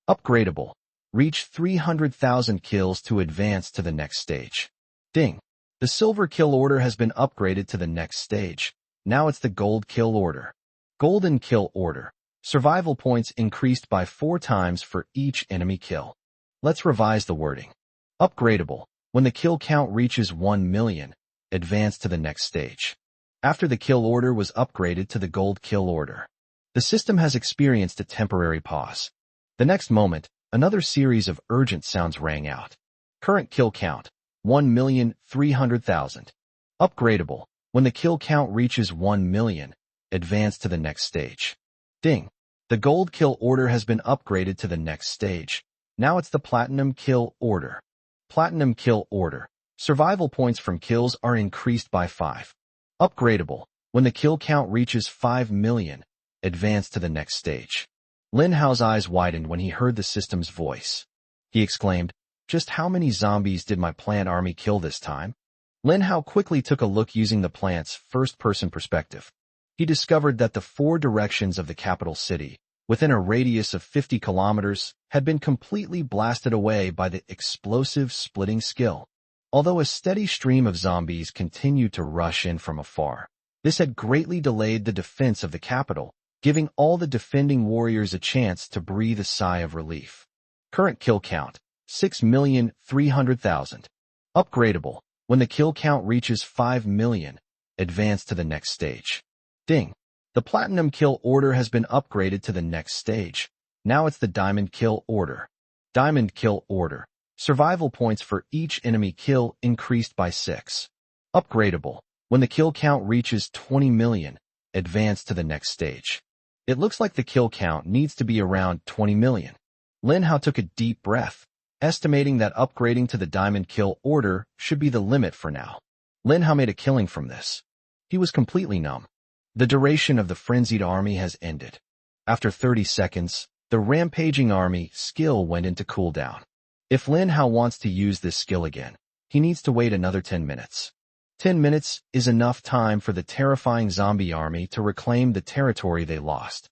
Upgradable. Reach 300,000 kills to advance to the next stage. Ding. The silver kill order has been upgraded to the next stage. Now it's the gold kill order. Golden kill order. Survival points increased by 4 times for each enemy kill. Let's revise the wording. Upgradable. When the kill count reaches 1 million, advance to the next stage. After the kill order was upgraded to the gold kill order, the system has experienced a temporary pause. The next moment, another series of urgent sounds rang out. Current kill count, 1,300,000. Upgradable. When the kill count reaches 1 million, advance to the next stage. Ding. The gold kill order has been upgraded to the next stage. Now it's the platinum kill order. Platinum kill order. Survival points from kills are increased by 5. Upgradable. When the kill count reaches 5 million, advance to the next stage. Lin Hao's eyes widened when he heard the system's voice. He exclaimed, "Just how many zombies did my plant army kill this time?" Lin Hao quickly took a look using the plant's first-person perspective. He discovered that the 4 directions of the capital city, within a radius of 50 kilometers, had been completely blasted away by the explosive splitting skill. Although a steady stream of zombies continued to rush in from afar, this had greatly delayed the defense of the capital, giving all the defending warriors a chance to breathe a sigh of relief. Current kill count, 6,300,000. Upgradable. When the kill count reaches 5 million, advance to the next stage. Ding. The platinum kill order has been upgraded to the next stage. Now it's the diamond kill order. Diamond kill order. Survival points for each enemy kill increased by 6. Upgradable. When the kill count reaches 20 million, advance to the next stage. It looks like the kill count needs to be around 20 million. Lin Hao took a deep breath, estimating that upgrading to the diamond kill order should be the limit for now. Lin Hao made a killing from this. He was completely numb. The duration of the frenzied army has ended. After 30 seconds, the rampaging army skill went into cooldown. If Lin Hao wants to use this skill again, he needs to wait another 10 minutes. 10 minutes is enough time for the terrifying zombie army to reclaim the territory they lost.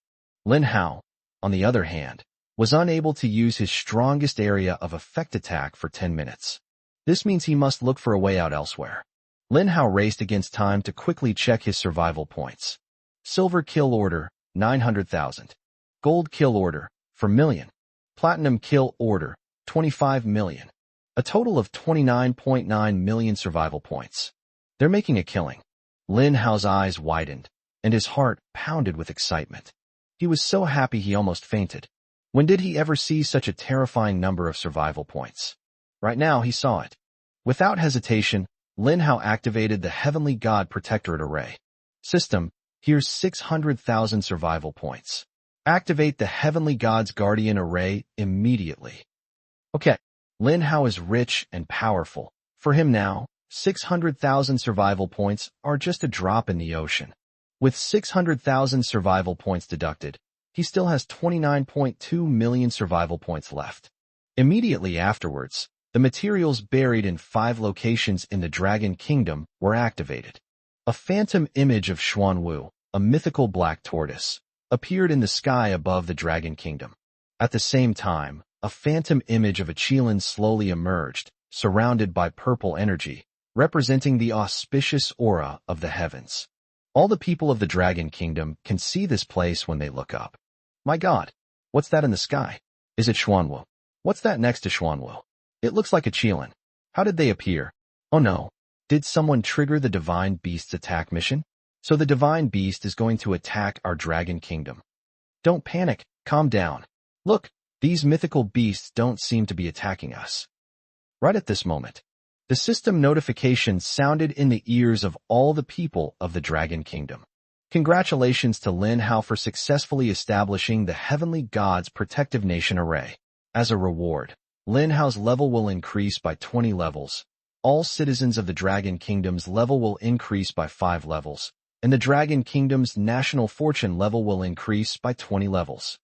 Lin Hao, on the other hand, was unable to use his strongest area of effect attack for 10 minutes. This means he must look for a way out elsewhere. Lin Hao raced against time to quickly check his survival points. Silver kill order, 900,000. Gold kill order, 4 million. Platinum kill order, 25 million. A total of 29.9 million survival points. They're making a killing. Lin Hao's eyes widened, and his heart pounded with excitement. He was so happy he almost fainted. When did he ever see such a terrifying number of survival points? Right now he saw it. Without hesitation, Lin Hao activated the Heavenly God Protectorate Array. System, here's 600,000 survival points. Activate the Heavenly God's Guardian Array immediately. Okay, Lin Hao is rich and powerful. For him now, 600,000 survival points are just a drop in the ocean. With 600,000 survival points deducted, he still has 29.2 million survival points left. Immediately afterwards, the materials buried in 5 locations in the Dragon Kingdom were activated. A phantom image of Xuanwu, a mythical black tortoise, appeared in the sky above the Dragon Kingdom. At the same time, a phantom image of a Qilin slowly emerged, surrounded by purple energy, representing the auspicious aura of the heavens. All the people of the Dragon Kingdom can see this place when they look up. My God, what's that in the sky? Is it Xuanwu? What's that next to Xuanwu? It looks like a Qilin. How did they appear? Oh no, did someone trigger the Divine Beast's attack mission? So the Divine Beast is going to attack our Dragon Kingdom. Don't panic, calm down. Look, these mythical beasts don't seem to be attacking us. Right at this moment, the system notification sounded in the ears of all the people of the Dragon Kingdom. Congratulations to Lin Hao for successfully establishing the Heavenly God's Protective Nation Array. As a reward, Lin Hao's level will increase by 20 levels. All citizens of the Dragon Kingdom's level will increase by 5 levels, and the Dragon Kingdom's national fortune level will increase by 20 levels.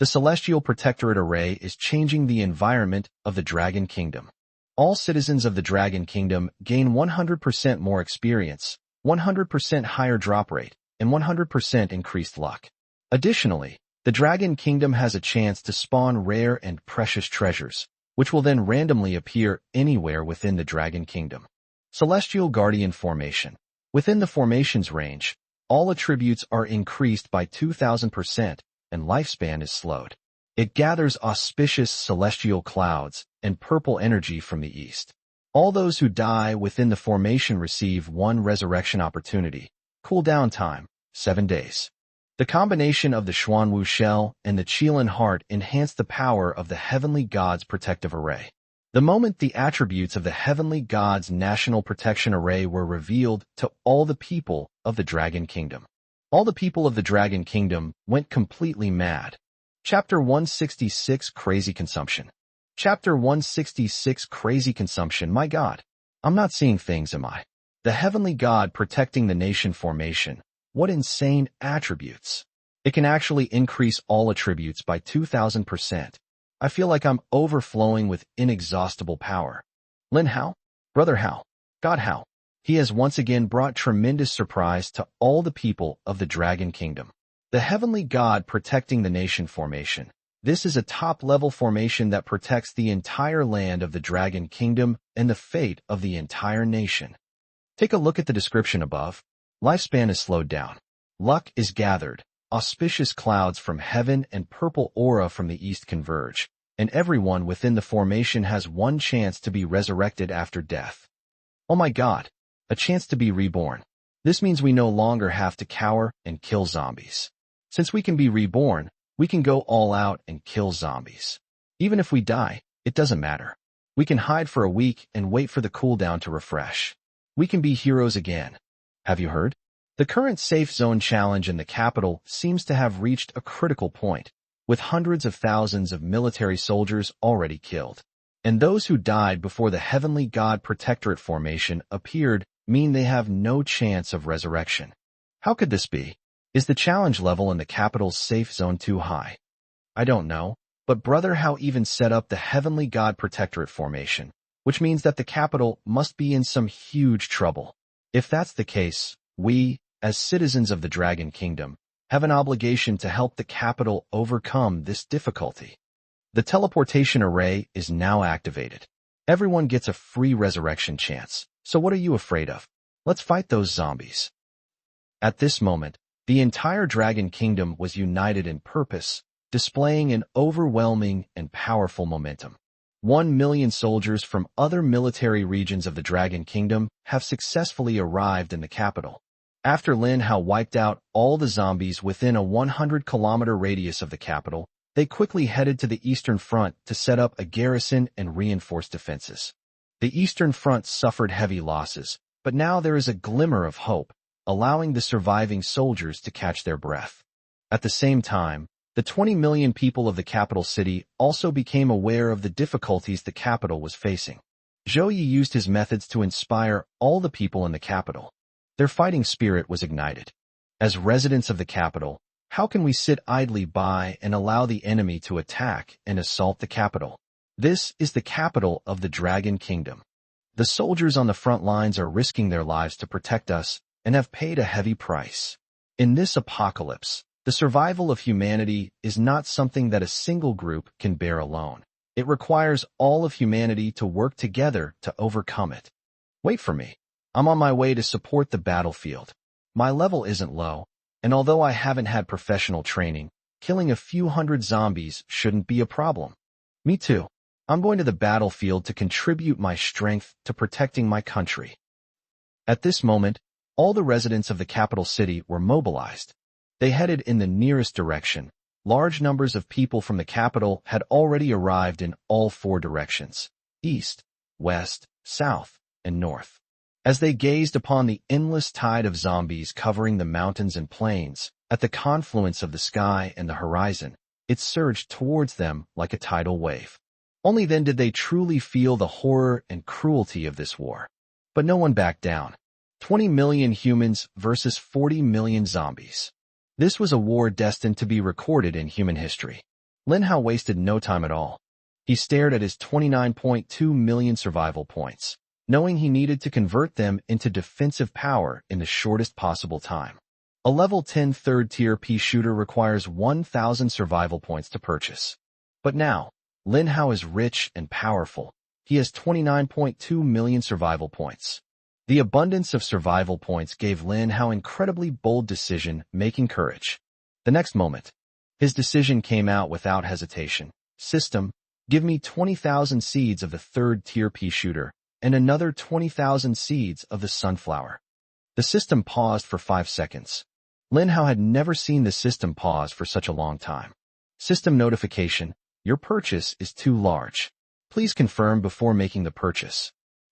The Celestial Protectorate Array is changing the environment of the Dragon Kingdom. All citizens of the Dragon Kingdom gain 100% more experience, 100% higher drop rate, and 100% increased luck. Additionally, the Dragon Kingdom has a chance to spawn rare and precious treasures, which will then randomly appear anywhere within the Dragon Kingdom. Celestial Guardian Formation. Within the formation's range, all attributes are increased by 2,000% and lifespan is slowed. It gathers auspicious celestial clouds and purple energy from the east. All those who die within the formation receive one resurrection opportunity. Cooldown time, 7 days. The combination of the Xuanwu shell and the Qilin heart enhance the power of the Heavenly God's protective array. The moment the attributes of the Heavenly God's national protection array were revealed to all the people of the Dragon Kingdom, all the people of the Dragon Kingdom went completely mad. Chapter 166 Crazy Consumption. Chapter 166 Crazy Consumption. My God, I'm not seeing things, am I? The Heavenly God protecting the nation formation. What insane attributes. It can actually increase all attributes by 2,000%. I feel like I'm overflowing with inexhaustible power. Lin Hao? Brother Hao? God Hao? He has once again brought tremendous surprise to all the people of the Dragon Kingdom. The Heavenly God protecting the nation formation. This is a top-level formation that protects the entire land of the Dragon Kingdom and the fate of the entire nation. Take a look at the description above. Lifespan is slowed down. Luck is gathered. Auspicious clouds from heaven and purple aura from the east converge, and everyone within the formation has one chance to be resurrected after death. Oh my God, a chance to be reborn. This means we no longer have to cower and kill zombies. Since we can be reborn, we can go all out and kill zombies. Even if we die, it doesn't matter. We can hide for a week and wait for the cooldown to refresh. We can be heroes again. Have you heard? The current safe zone challenge in the capital seems to have reached a critical point, with hundreds of thousands of military soldiers already killed. And those who died before the Heavenly God Protectorate formation appeared mean they have no chance of resurrection. How could this be? Is the challenge level in the capital's safe zone too high? I don't know, but Brother Hao even set up the Heavenly God Protectorate formation, which means that the capital must be in some huge trouble. If that's the case, we, as citizens of the Dragon Kingdom, have an obligation to help the capital overcome this difficulty. The teleportation array is now activated. Everyone gets a free resurrection chance, so what are you afraid of? Let's fight those zombies. At this moment, the entire Dragon Kingdom was united in purpose, displaying an overwhelming and powerful momentum. 1 million soldiers from other military regions of the Dragon Kingdom have successfully arrived in the capital. After Lin Hao wiped out all the zombies within a 100-kilometer radius of the capital, they quickly headed to the Eastern Front to set up a garrison and reinforce defenses. The Eastern Front suffered heavy losses, but now there is a glimmer of hope, allowing the surviving soldiers to catch their breath. At the same time, the 20 million people of the capital city also became aware of the difficulties the capital was facing. Zhou Yi used his methods to inspire all the people in the capital. Their fighting spirit was ignited. As residents of the capital, how can we sit idly by and allow the enemy to attack and assault the capital? This is the capital of the Dragon Kingdom. The soldiers on the front lines are risking their lives to protect us and have paid a heavy price. In this apocalypse, the survival of humanity is not something that a single group can bear alone. It requires all of humanity to work together to overcome it. Wait for me. I'm on my way to support the battlefield. My level isn't low, and although I haven't had professional training, killing a few hundred zombies shouldn't be a problem. Me too. I'm going to the battlefield to contribute my strength to protecting my country. At this moment, all the residents of the capital city were mobilized. They headed in the nearest direction. Large numbers of people from the capital had already arrived in all 4 directions: east, west, south, and north. As they gazed upon the endless tide of zombies covering the mountains and plains, at the confluence of the sky and the horizon, it surged towards them like a tidal wave. Only then did they truly feel the horror and cruelty of this war. But no one backed down. 20 million humans versus 40 million zombies. This was a war destined to be recorded in human history. Lin Hao wasted no time at all. He stared at his 29.2 million survival points, knowing he needed to convert them into defensive power in the shortest possible time. A level 10 third-tier pea shooter requires 1,000 survival points to purchase. But now, Lin Hao is rich and powerful. He has 29.2 million survival points. The abundance of survival points gave Lin Hao incredibly bold decision-making courage. The next moment, his decision came out without hesitation. System, give me 20,000 seeds of the third-tier pea shooter, and another 20,000 seeds of the sunflower. The system paused for 5 seconds. Lin Hao had never seen the system pause for such a long time. System notification: your purchase is too large. Please confirm before making the purchase.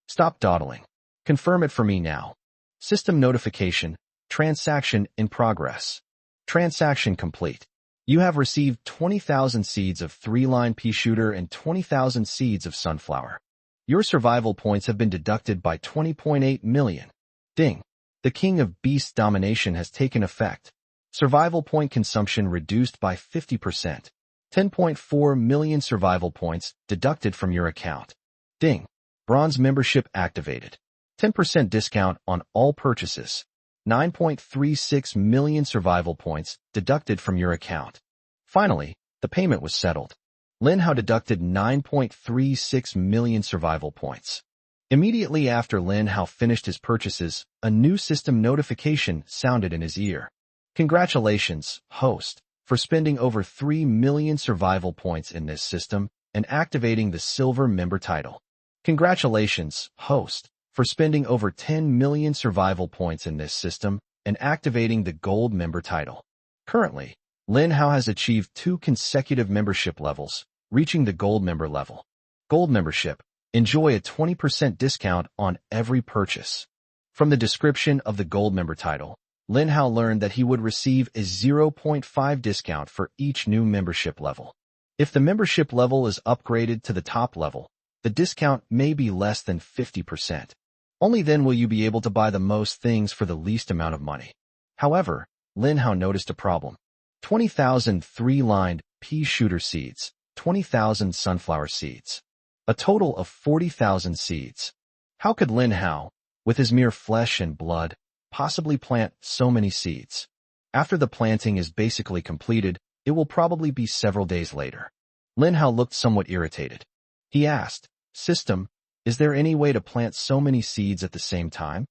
Stop dawdling. Confirm it for me now. System notification: transaction in progress. Transaction complete. You have received 20,000 seeds of 3-line pea shooter and 20,000 seeds of sunflower. Your survival points have been deducted by 20.8 million. Ding. The King of Beasts domination has taken effect. Survival point consumption reduced by 50%. 10.4 million survival points deducted from your account. Ding. Bronze membership activated. 10% discount on all purchases. 9.36 million survival points deducted from your account. Finally, the payment was settled. Lin Hao deducted 9.36 million survival points. Immediately after Lin Hao finished his purchases, a new system notification sounded in his ear. Congratulations, host, for spending over 3 million survival points in this system and activating the silver member title. Congratulations, host, for spending over 10 million survival points in this system and activating the gold member title. Currently, Lin Hao has achieved 2 consecutive membership levels, reaching the gold member level. Gold membership: enjoy a 20% discount on every purchase. From the description of the gold member title, Lin Hao learned that he would receive a 0.5 discount for each new membership level. If the membership level is upgraded to the top level, the discount may be less than 50%. Only then will you be able to buy the most things for the least amount of money. However, Lin Hao noticed a problem. 20,000 3-lined pea shooter seeds, 20,000 sunflower seeds. A total of 40,000 seeds. How could Lin Hao, with his mere flesh and blood, possibly plant so many seeds? After the planting is basically completed, it will probably be several days later. Lin Hao looked somewhat irritated. He asked, "System, is there any way to plant so many seeds at the same time?"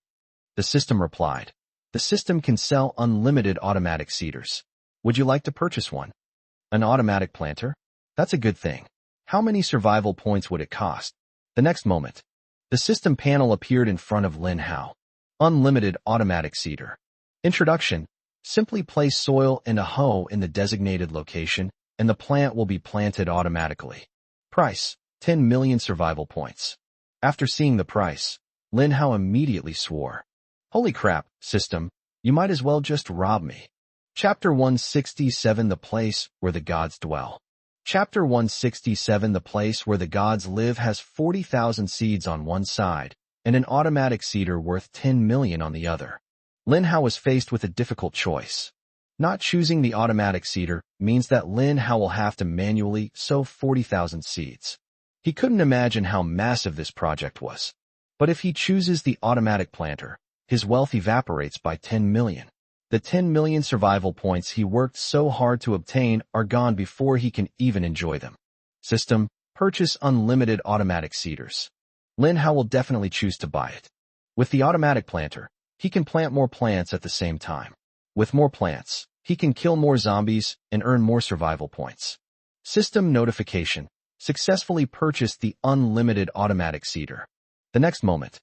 The system replied, "The system can sell unlimited automatic seeders. Would you like to purchase one?" An automatic planter? That's a good thing. How many survival points would it cost? The next moment, the system panel appeared in front of Lin Hao. Unlimited automatic seeder. Introduction: simply place soil and a hoe in the designated location, and the plant will be planted automatically. Price: 10 million survival points. After seeing the price, Lin Hao immediately swore. Holy crap, system, you might as well just rob me. Chapter 167: The Place Where the Gods Dwell. Chapter 167: The Place Where the Gods Live has 40,000 seeds on one side, and an automatic seeder worth 10 million on the other. Lin Hao was faced with a difficult choice. Not choosing the automatic seeder means that Lin Hao will have to manually sow 40,000 seeds. He couldn't imagine how massive this project was. But if he chooses the automatic planter, his wealth evaporates by 10 million. The 10 million survival points he worked so hard to obtain are gone before he can even enjoy them. System: purchase unlimited automatic seeders. Lin Hao will definitely choose to buy it. With the automatic planter, he can plant more plants at the same time. With more plants, he can kill more zombies and earn more survival points. System notification: successfully purchased the unlimited automatic seeder. The next moment,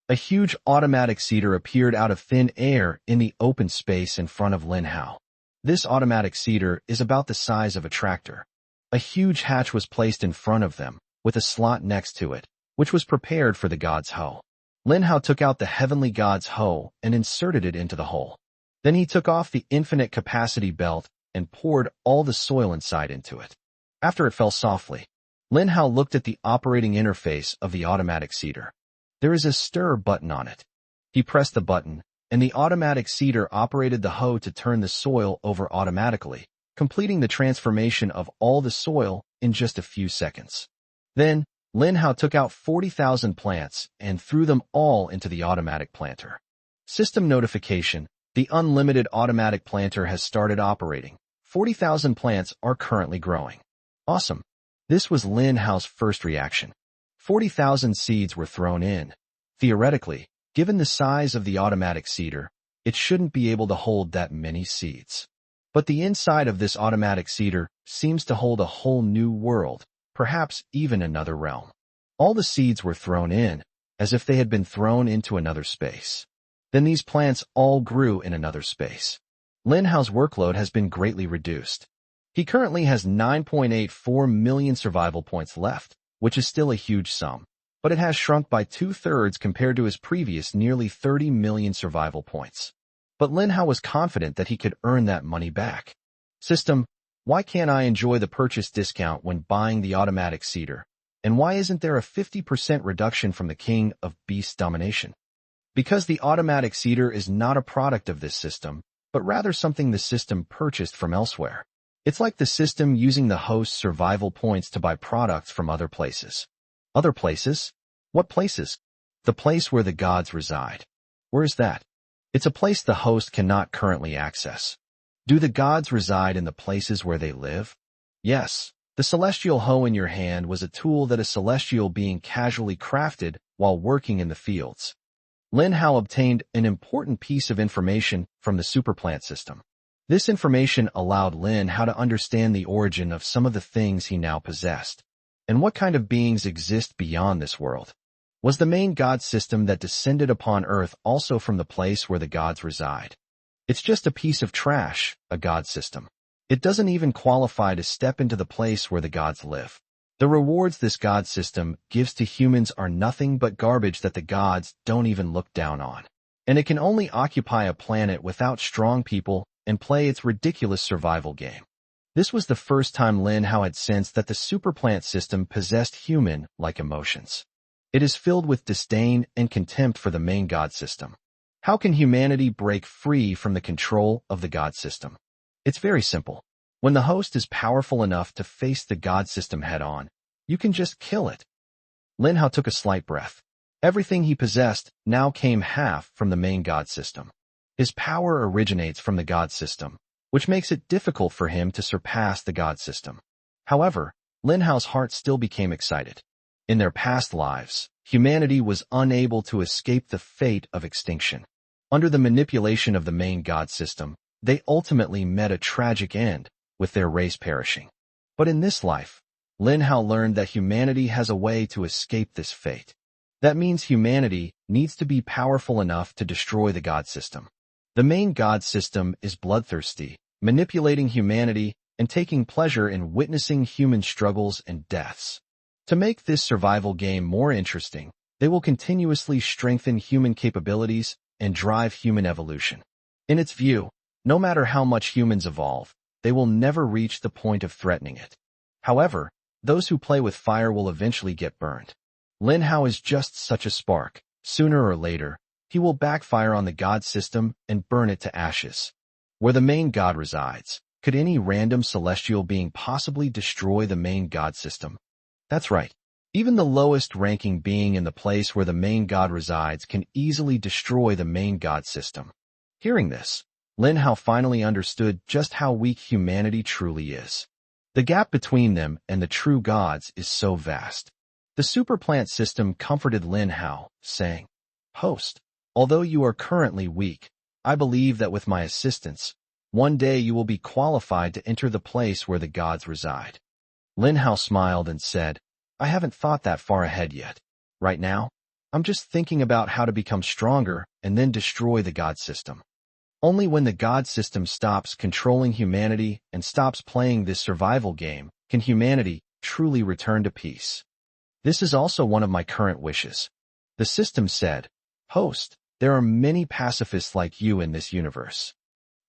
a huge automatic seeder appeared out of thin air in the open space in front of Lin Hao. This automatic seeder is about the size of a tractor. A huge hatch was placed in front of them, with a slot next to it, which was prepared for the god's hoe. Lin Hao took out the heavenly god's hoe and inserted it into the hole. Then he took off the infinite capacity belt and poured all the soil inside into it. After it fell softly, Lin Hao looked at the operating interface of the automatic seeder. There is a stir button on it. He pressed the button, and the automatic seeder operated the hoe to turn the soil over automatically, completing the transformation of all the soil in just a few seconds. Then, Lin Hao took out 40,000 plants and threw them all into the automatic planter. System notification: the unlimited automatic planter has started operating. 40,000 plants are currently growing. Awesome. This was Lin Hao's first reaction. 40,000 seeds were thrown in. Theoretically, given the size of the automatic seeder, it shouldn't be able to hold that many seeds. But the inside of this automatic seeder seems to hold a whole new world, perhaps even another realm. All the seeds were thrown in, as if they had been thrown into another space. Then these plants all grew in another space. Lin Hao's workload has been greatly reduced. He currently has 9.84 million survival points left, which is still a huge sum, but it has shrunk by 2/3 compared to his previous nearly 30 million survival points. But Lin Hao was confident that he could earn that money back. System, why can't I enjoy the purchase discount when buying the automatic seeder? And why isn't there a 50% reduction from the King of Beast Domination? Because the automatic seeder is not a product of this system, but rather something the system purchased from elsewhere. It's like the system using the host's survival points to buy products from other places. Other places? What places? The place where the gods reside. Where is that? It's a place the host cannot currently access. Do the gods reside in the places where they live? Yes. The celestial hoe in your hand was a tool that a celestial being casually crafted while working in the fields. Lin Hao obtained an important piece of information from the superplant system. This information allowed Lin Hao to understand the origin of some of the things he now possessed, and what kind of beings exist beyond this world. Was the main god system that descended upon Earth also from the place where the gods reside? It's just a piece of trash, a god system. It doesn't even qualify to step into the place where the gods live. The rewards this god system gives to humans are nothing but garbage that the gods don't even look down on. And it can only occupy a planet without strong people and play its ridiculous survival game. This was the first time Lin Hao had sensed that the superplant system possessed human-like emotions. It is filled with disdain and contempt for the main god system. How can humanity break free from the control of the god system? It's very simple. When the host is powerful enough to face the god system head-on, you can just kill it. Lin Hao took a slight breath. Everything he possessed now came half from the main god system. His power originates from the god system, which makes it difficult for him to surpass the god system. However, Lin Hao's heart still became excited. In their past lives, humanity was unable to escape the fate of extinction. Under the manipulation of the main god system, they ultimately met a tragic end, with their race perishing. But in this life, Lin Hao learned that humanity has a way to escape this fate. That means humanity needs to be powerful enough to destroy the god system. The main god system is bloodthirsty, manipulating humanity and taking pleasure in witnessing human struggles and deaths. To make this survival game more interesting, they will continuously strengthen human capabilities and drive human evolution. In its view, no matter how much humans evolve, they will never reach the point of threatening it. However, those who play with fire will eventually get burned. Lin Hao is just such a spark. Sooner or later, he will backfire on the god system and burn it to ashes. Where the main god resides, could any random celestial being possibly destroy the main god system? That's right. Even the lowest ranking being in the place where the main god resides can easily destroy the main god system. Hearing this, Lin Hao finally understood just how weak humanity truly is. The gap between them and the true gods is so vast. The superplant system comforted Lin Hao, saying, "Host, although you are currently weak, I believe that with my assistance, one day you will be qualified to enter the place where the gods reside." Lin Hao smiled and said, "I haven't thought that far ahead yet. Right now, I'm just thinking about how to become stronger and then destroy the god system. Only when the god system stops controlling humanity and stops playing this survival game can humanity truly return to peace. This is also one of my current wishes." The system said, "Host, there are many pacifists like you in this universe.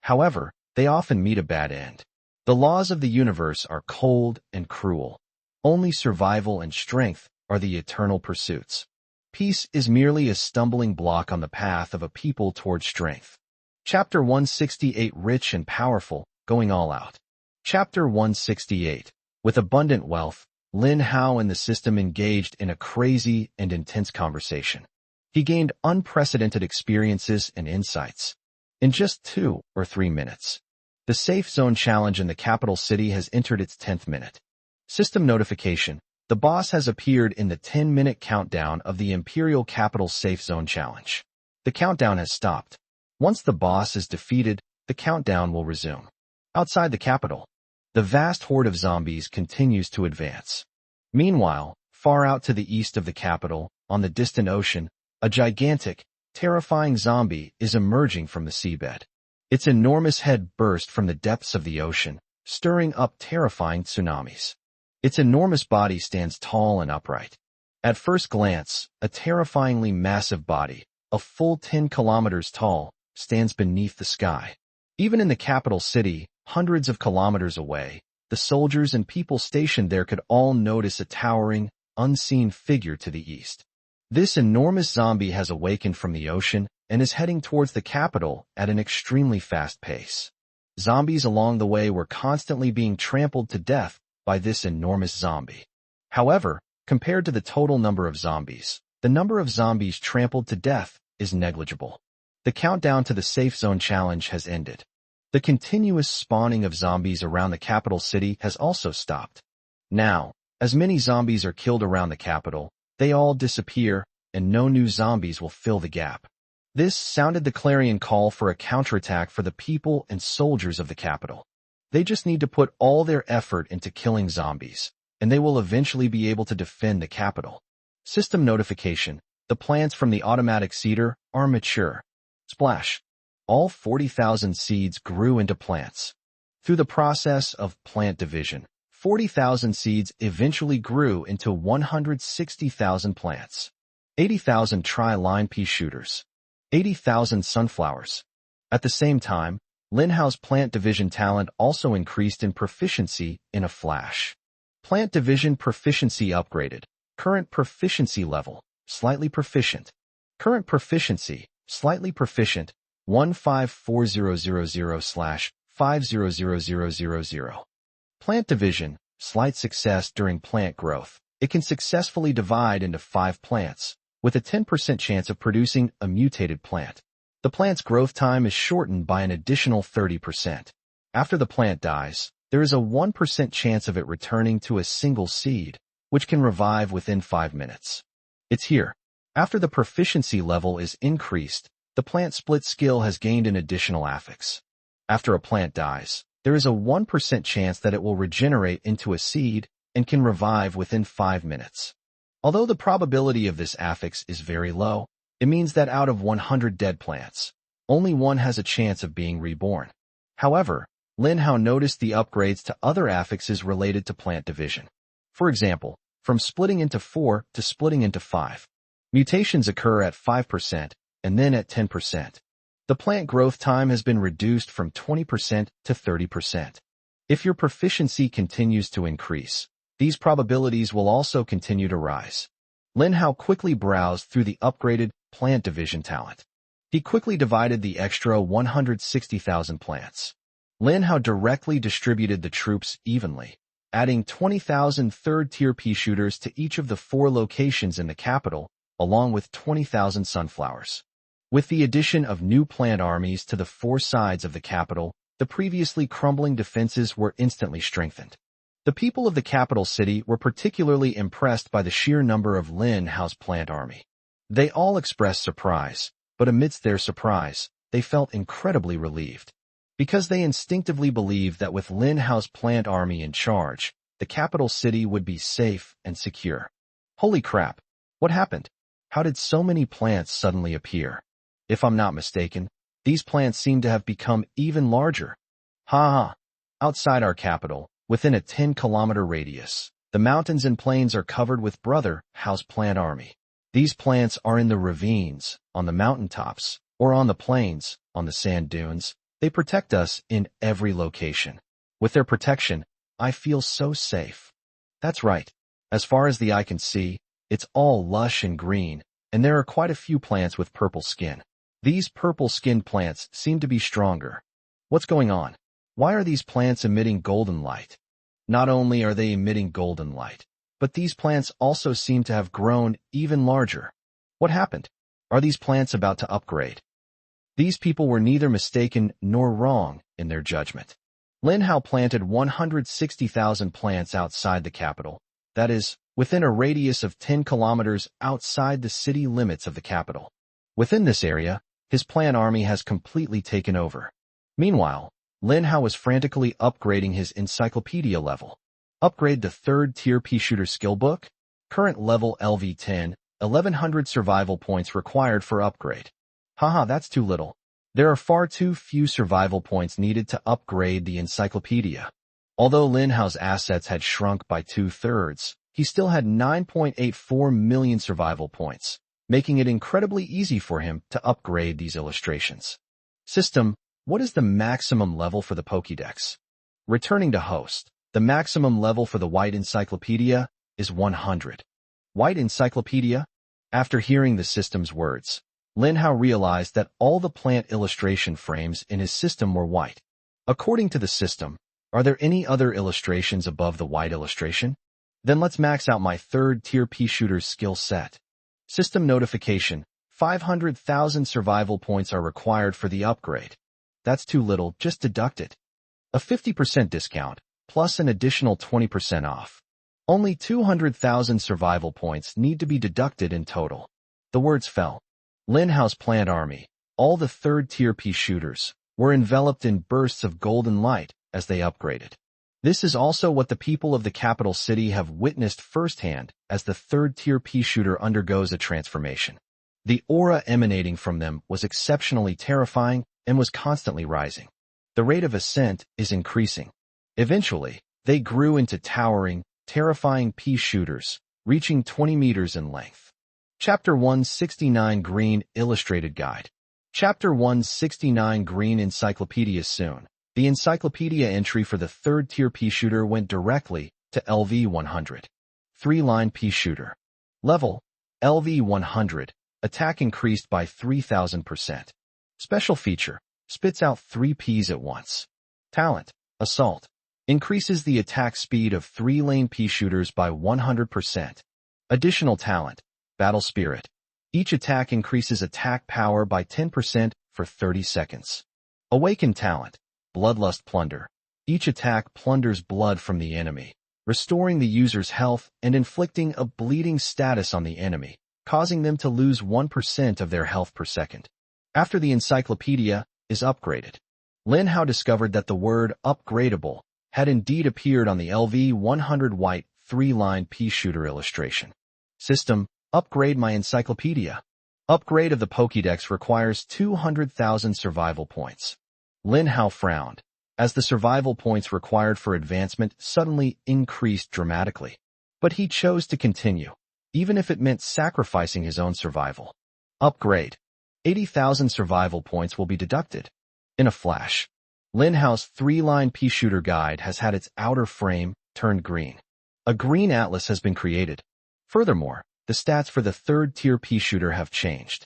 However, they often meet a bad end. The laws of the universe are cold and cruel. Only survival and strength are the eternal pursuits. Peace is merely a stumbling block on the path of a people toward strength." Chapter 168 Rich and Powerful, Going All Out. Chapter 168. With abundant wealth, Lin Hao and the system engaged in a crazy and intense conversation. He gained unprecedented experiences and insights. In just 2 or 3 minutes, the Safe Zone Challenge in the capital city has entered its 10th minute. System notification. The boss has appeared in the 10-minute countdown of the Imperial Capital Safe Zone Challenge. The countdown has stopped. Once the boss is defeated, the countdown will resume. Outside the capital, the vast horde of zombies continues to advance. Meanwhile, far out to the east of the capital, on the distant ocean, a gigantic, terrifying zombie is emerging from the seabed. Its enormous head burst from the depths of the ocean, stirring up terrifying tsunamis. Its enormous body stands tall and upright. At first glance, a terrifyingly massive body, a full 10 kilometers tall, stands beneath the sky. Even in the capital city, hundreds of kilometers away, the soldiers and people stationed there could all notice a towering, unseen figure to the east. This enormous zombie has awakened from the ocean and is heading towards the capital at an extremely fast pace. Zombies along the way were constantly being trampled to death by this enormous zombie. However, compared to the total number of zombies, the number of zombies trampled to death is negligible. The countdown to the safe zone challenge has ended. The continuous spawning of zombies around the capital city has also stopped. Now, as many zombies are killed around the capital, they all disappear, and no new zombies will fill the gap. This sounded the clarion call for a counterattack for the people and soldiers of the capital. They just need to put all their effort into killing zombies, and they will eventually be able to defend the capital. System notification: the plants from the automatic seeder are mature. Splash. All 40,000 seeds grew into plants. Through the process of plant division, 40,000 seeds eventually grew into 160,000 plants. 80,000 tri-line pea shooters. 80,000 sunflowers. At the same time, Linhao's plant division talent also increased in proficiency in a flash. Plant division proficiency upgraded. Current proficiency level, slightly proficient. Current proficiency, slightly proficient, 154000/500000. Plant division, slight success during plant growth. It can successfully divide into 5 plants, with a 10% chance of producing a mutated plant. The plant's growth time is shortened by an additional 30%. After the plant dies, there is a 1% chance of it returning to a single seed, which can revive within 5 minutes. It's here. After the proficiency level is increased, the plant split skill has gained an additional affix. After a plant dies, there is a 1% chance that it will regenerate into a seed and can revive within 5 minutes. Although the probability of this affix is very low, it means that out of 100 dead plants, only one has a chance of being reborn. However, Linhao noticed the upgrades to other affixes related to plant division. For example, from splitting into 4 to splitting into 5. Mutations occur at 5% and then at 10%. The plant growth time has been reduced from 20% to 30%. If your proficiency continues to increase, these probabilities will also continue to rise. Linhao quickly browsed through the upgraded plant division talent. He quickly divided the extra 160,000 plants. Linhao directly distributed the troops evenly, adding 20,000 third-tier pea shooters to each of the 4 locations in the capital, along with 20,000 sunflowers. With the addition of new plant armies to the 4 sides of the capital, the previously crumbling defenses were instantly strengthened. The people of the capital city were particularly impressed by the sheer number of Linhao's plant army. They all expressed surprise, but amidst their surprise, they felt incredibly relieved. Because they instinctively believed that with Linhao's plant army in charge, the capital city would be safe and secure. Holy crap! What happened? How did so many plants suddenly appear? If I'm not mistaken, these plants seem to have become even larger. Ha ha! Outside our capital, within a 10-kilometer radius, the mountains and plains are covered with Brother-House plant army. These plants are in the ravines, on the mountaintops, or on the plains, on the sand dunes. They protect us in every location. With their protection, I feel so safe. That's right. As far as the eye can see, it's all lush and green, and there are quite a few plants with purple skin. These purple-skinned plants seem to be stronger. What's going on? Why are these plants emitting golden light? Not only are they emitting golden light, but these plants also seem to have grown even larger. What happened? Are these plants about to upgrade? These people were neither mistaken nor wrong in their judgment. Linhao planted 160,000 plants outside the capital, that is, within a radius of 10 kilometers outside the city limits of the capital. Within this area, his plant army has completely taken over. Meanwhile, Linhao was frantically upgrading his encyclopedia level. Upgrade the 3rd-tier pea shooter skill book. Current level LV10, 1100 survival points required for upgrade. Haha, that's too little. There are far too few survival points needed to upgrade the encyclopedia. Although Lin Hao's assets had shrunk by 2/3, he still had 9.84 million survival points, making it incredibly easy for him to upgrade these illustrations. System, what is the maximum level for the Pokédex? Returning to host, the maximum level for the White Encyclopedia is 100. White Encyclopedia? After hearing the system's words, Lin Hao realized that all the plant illustration frames in his system were white. According to the system, are there any other illustrations above the white illustration? Then let's max out my third-tier pea-shooter's skill set. System notification, 500,000 survival points are required for the upgrade. That's too little, just deduct it. A 50% discount, plus an additional 20% off. Only 200,000 survival points need to be deducted in total. The words fell. Lin Hao's plant army, all the third-tier pea-shooters, were enveloped in bursts of golden light as they upgraded. This is also what the people of the capital city have witnessed firsthand as the third-tier pea-shooter undergoes a transformation. The aura emanating from them was exceptionally terrifying and was constantly rising. The rate of ascent is increasing. Eventually, they grew into towering, terrifying pea-shooters, reaching 20 meters in length. Chapter 169 Green Illustrated Guide. Chapter 169 Green Encyclopedia Soon. The encyclopedia entry for the third-tier pea-shooter went directly to LV100. 3-line pea-shooter. Level, LV100. Attack increased by 3,000%. Special feature, spits out 3 peas at once. Talent, Assault. Increases the attack speed of 3-lane pea-shooters by 100%. Additional talent, Battle Spirit. Each attack increases attack power by 10% for 30 seconds. Awakened talent, Bloodlust Plunder. Each attack plunders blood from the enemy, restoring the user's health and inflicting a bleeding status on the enemy, causing them to lose 1% of their health per second. After the encyclopedia is upgraded, Lin Hao discovered that the word upgradable had indeed appeared on the LV100 white 3-line pea-shooter illustration. System, upgrade my encyclopedia. Upgrade of the Pokédex requires 200,000 survival points. Lin Hao frowned, as the survival points required for advancement suddenly increased dramatically. But he chose to continue, even if it meant sacrificing his own survival. Upgrade. 80,000 survival points will be deducted. In a flash, Lin Hao's 3-line pea-shooter guide has had its outer frame turned green. A green atlas has been created. Furthermore, the stats for the third-tier pea-shooter have changed.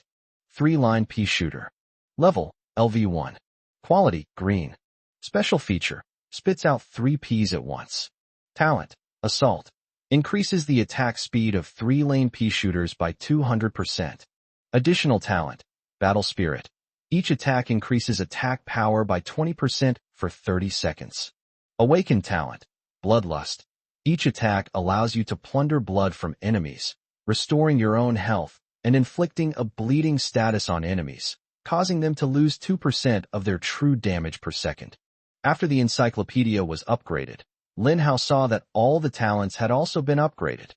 3-line pea-shooter. Level, LV1. Quality, green. Special feature, spits out 3 peas at once. Talent, Assault. Increases the attack speed of 3-lane pea-shooters by 200%. Additional talent, Battle Spirit. Each attack increases attack power by 20% for 30 seconds. Awakened talent, Bloodlust. Each attack allows you to plunder blood from enemies, restoring your own health and inflicting a bleeding status on enemies, causing them to lose 2% of their true damage per second. After the encyclopedia was upgraded, Lin Hao saw that all the talents had also been upgraded.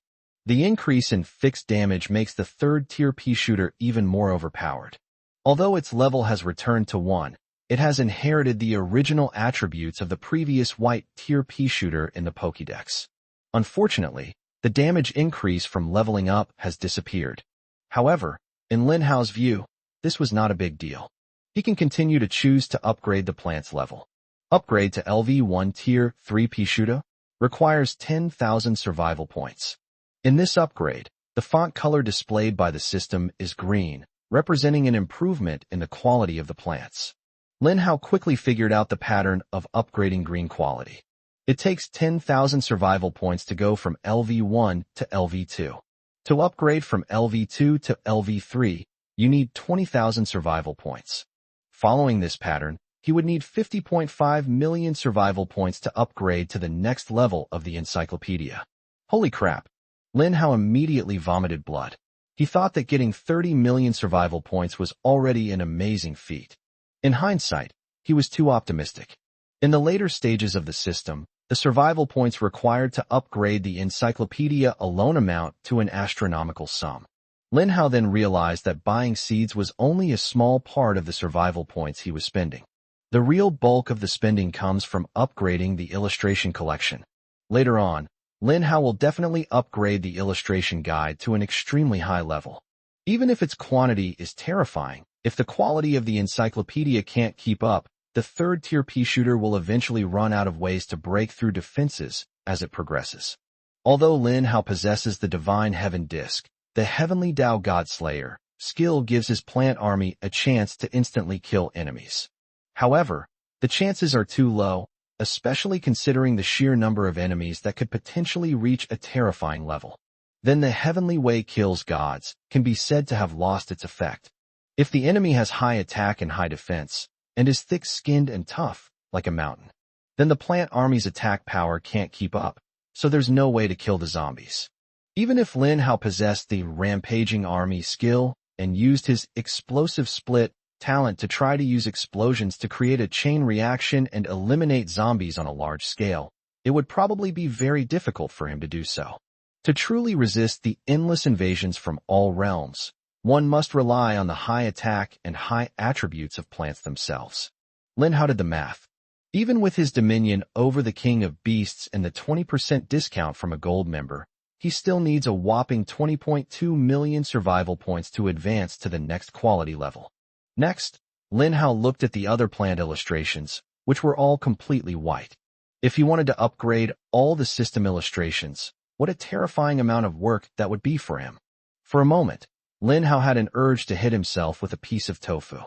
The increase in fixed damage makes the third-tier pea-shooter even more overpowered. Although its level has returned to 1, it has inherited the original attributes of the previous white-tier pea-shooter in the Pokédex. Unfortunately, the damage increase from leveling up has disappeared. However, in Lin Hao's view, this was not a big deal. He can continue to choose to upgrade the plant's level. Upgrade to LV1 Tier 3 pea-shooter requires 10,000 survival points. In this upgrade, the font color displayed by the system is green, representing an improvement in the quality of the plants. Lin Hao quickly figured out the pattern of upgrading green quality. It takes 10,000 survival points to go from LV1 to LV2. To upgrade from LV2 to LV3, you need 20,000 survival points. Following this pattern, he would need 50.5 million survival points to upgrade to the next level of the encyclopedia. Holy crap! Lin Hao immediately vomited blood. He thought that getting 30 million survival points was already an amazing feat. In hindsight, he was too optimistic. In the later stages of the system, the survival points required to upgrade the encyclopedia alone amount to an astronomical sum. Lin Hao then realized that buying seeds was only a small part of the survival points he was spending. The real bulk of the spending comes from upgrading the illustration collection. Later on, Lin Hao will definitely upgrade the illustration guide to an extremely high level. Even if its quantity is terrifying, if the quality of the encyclopedia can't keep up, the third-tier pea shooter will eventually run out of ways to break through defenses as it progresses. Although Lin Hao possesses the Divine Heaven Disc, the Heavenly Dao God Slayer skill gives his plant army a chance to instantly kill enemies. However, the chances are too low, especially considering the sheer number of enemies that could potentially reach a terrifying level. Then the Heavenly Way kills gods can be said to have lost its effect. If the enemy has high attack and high defense, and is thick-skinned and tough, like a mountain, then the plant army's attack power can't keep up, so there's no way to kill the zombies. Even if Lin Hao possessed the Rampaging Army skill and used his Explosive Split talent to try to use explosions to create a chain reaction and eliminate zombies on a large scale, it would probably be very difficult for him to do so. To truly resist the endless invasions from all realms, one must rely on the high attack and high attributes of plants themselves. Lin Hao did the math. Even with his dominion over the King of Beasts and the 20% discount from a gold member, he still needs a whopping 20.2 million survival points to advance to the next quality level. Next, Lin Hao looked at the other plant illustrations, which were all completely white. If he wanted to upgrade all the system illustrations, what a terrifying amount of work that would be for him. For a moment, Lin Hao had an urge to hit himself with a piece of tofu.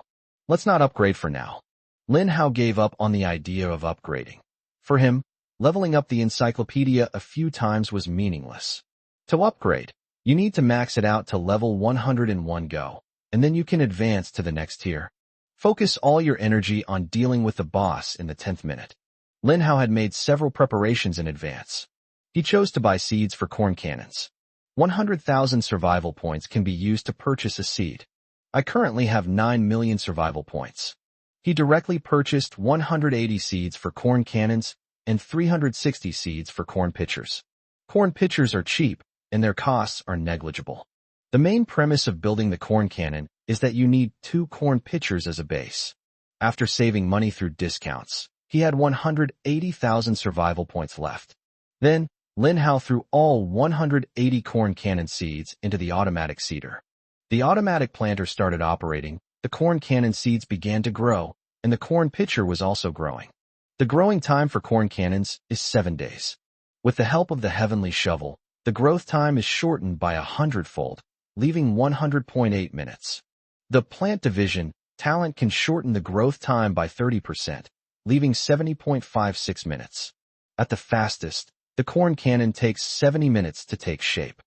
Let's not upgrade for now. Lin Hao gave up on the idea of upgrading. For him, leveling up the encyclopedia a few times was meaningless. To upgrade, you need to max it out to level 101 go, and then you can advance to the next tier. Focus all your energy on dealing with the boss in the 10th minute. Lin Hao had made several preparations in advance. He chose to buy seeds for corn cannons. 100,000 survival points can be used to purchase a seed. I currently have 9 million survival points. He directly purchased 180 seeds for corn cannons and 360 seeds for corn pitchers. Corn pitchers are cheap, and their costs are negligible. The main premise of building the corn cannon is that you need 2 corn pitchers as a base. After saving money through discounts, he had 180,000 survival points left. Then, Lin Hao threw all 180 corn cannon seeds into the automatic seeder. The automatic planter started operating, the corn cannon seeds began to grow, and the corn pitcher was also growing. The growing time for corn cannons is 7 days. With the help of the Heavenly Shovel, the growth time is shortened by 100-fold, leaving 100.8 minutes. The Plant Division talent can shorten the growth time by 30%, leaving 70.56 minutes. At the fastest, the corn cannon takes 70 minutes to take shape.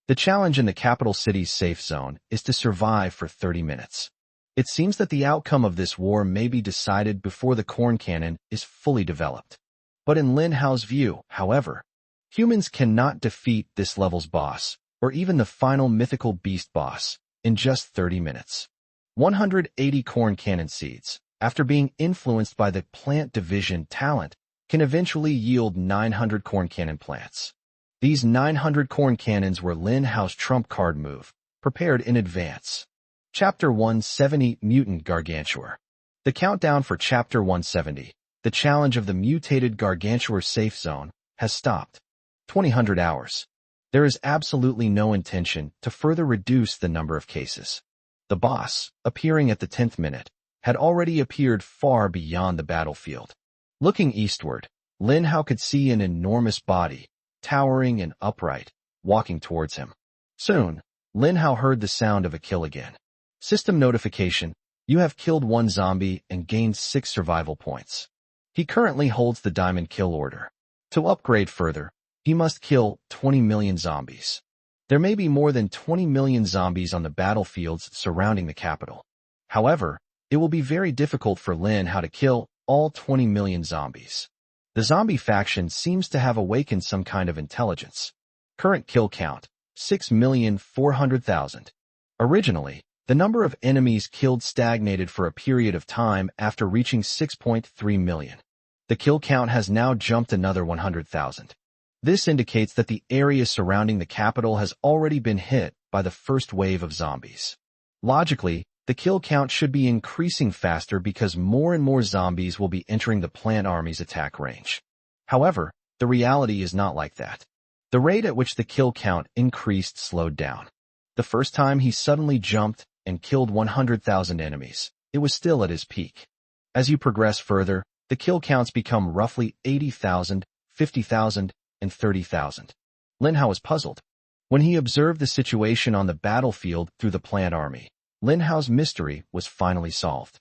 The challenge in the capital city's safe zone is to survive for 30 minutes. It seems that the outcome of this war may be decided before the corn cannon is fully developed. But in Lin Hao's view, however, humans cannot defeat this level's boss, or even the final mythical beast boss, in just 30 minutes. 180 corn cannon seeds, after being influenced by the Plant Division talent, can eventually yield 900 corn cannon plants. These 900 corn cannons were Lin Hao's trump card move, prepared in advance. Chapter 170 Mutant Gargantuar. The countdown for Chapter 170, the challenge of the mutated Gargantuar safe zone, has stopped. 200 hours. There is absolutely no intention to further reduce the number of cases. The boss, appearing at the 10th minute, had already appeared far beyond the battlefield. Looking eastward, Lin Hao could see an enormous body, towering and upright, walking towards him. Soon, Lin Hao heard the sound of a kill again. System notification: you have killed 1 zombie and gained 6 survival points. He currently holds the diamond kill order. To upgrade further, he must kill 20 million zombies. There may be more than 20 million zombies on the battlefields surrounding the capital. However, it will be very difficult for Lin Hao to kill all 20 million zombies. The zombie faction seems to have awakened some kind of intelligence. Current kill count, 6,400,000. Originally, the number of enemies killed stagnated for a period of time after reaching 6.3 million. The kill count has now jumped another 100,000. This indicates that the area surrounding the capital has already been hit by the first wave of zombies. Logically, the kill count should be increasing faster because more and more zombies will be entering the plant army's attack range. However, the reality is not like that. The rate at which the kill count increased slowed down. The first time he suddenly jumped and killed 100,000 enemies, it was still at his peak. As you progress further, the kill counts become roughly 80,000, 50,000, and 30,000. Lin Hao was puzzled. When he observed the situation on the battlefield through the plant army, Lin Hao's mystery was finally solved.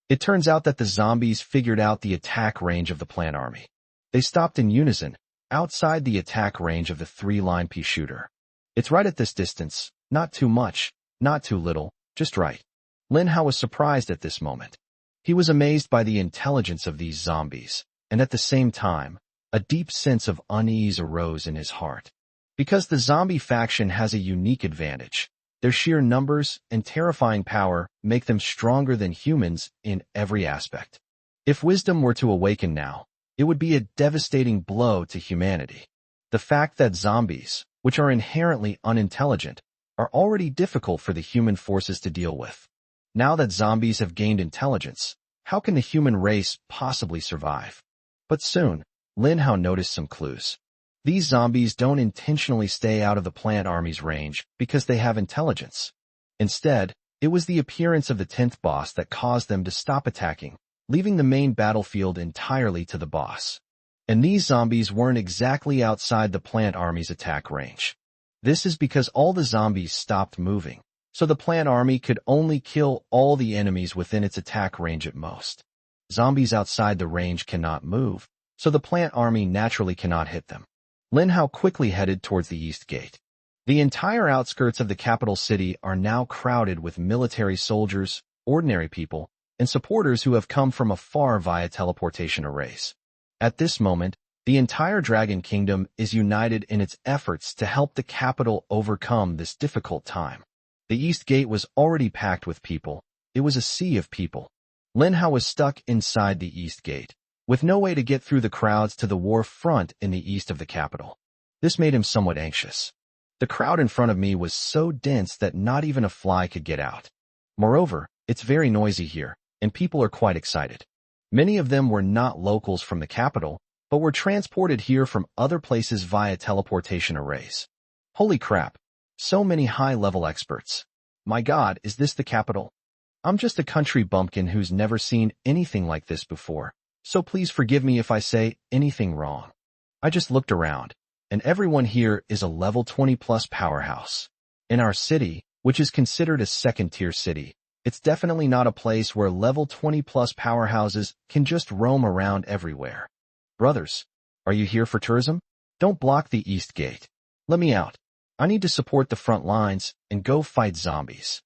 It turns out that the zombies figured out the attack range of the plant army. They stopped in unison, outside the attack range of the 3-line pea shooter. It's right at this distance, not too much, not too little, just right. Lin Hao was surprised at this moment. He was amazed by the intelligence of these zombies, and at the same time, a deep sense of unease arose in his heart. Because the zombie faction has a unique advantage. Their sheer numbers and terrifying power make them stronger than humans in every aspect. If wisdom were to awaken now, it would be a devastating blow to humanity. The fact that zombies, which are inherently unintelligent, are already difficult for the human forces to deal with. Now that zombies have gained intelligence, how can the human race possibly survive? But soon, Lin Hao noticed some clues. These zombies don't intentionally stay out of the plant army's range because they have intelligence. Instead, it was the appearance of the 10th boss that caused them to stop attacking, leaving the main battlefield entirely to the boss. And these zombies weren't exactly outside the plant army's attack range. This is because all the zombies stopped moving, so the plant army could only kill all the enemies within its attack range at most. Zombies outside the range cannot move, so the plant army naturally cannot hit them. Lin Hao quickly headed towards the east gate. The entire outskirts of the capital city are now crowded with military soldiers, ordinary people, and supporters who have come from afar via teleportation arrays. At this moment, the entire Dragon Kingdom is united in its efforts to help the capital overcome this difficult time. The east gate was already packed with people. It was a sea of people. Lin Hao was stuck inside the east gate, with no way to get through the crowds to the war front in the east of the capital. This made him somewhat anxious. The crowd in front of me was so dense that not even a fly could get out. Moreover, it's very noisy here, and people are quite excited. Many of them were not locals from the capital, but were transported here from other places via teleportation arrays. Holy crap! So many high-level experts. My God, is this the capital? I'm just a country bumpkin who's never seen anything like this before, so please forgive me if I say anything wrong. I just looked around, and everyone here is a level 20+ powerhouse. In our city, which is considered a second-tier city, it's definitely not a place where level 20+ powerhouses can just roam around everywhere. Brothers, are you here for tourism? Don't block the east gate. Let me out. I need to support the front lines and go fight zombies.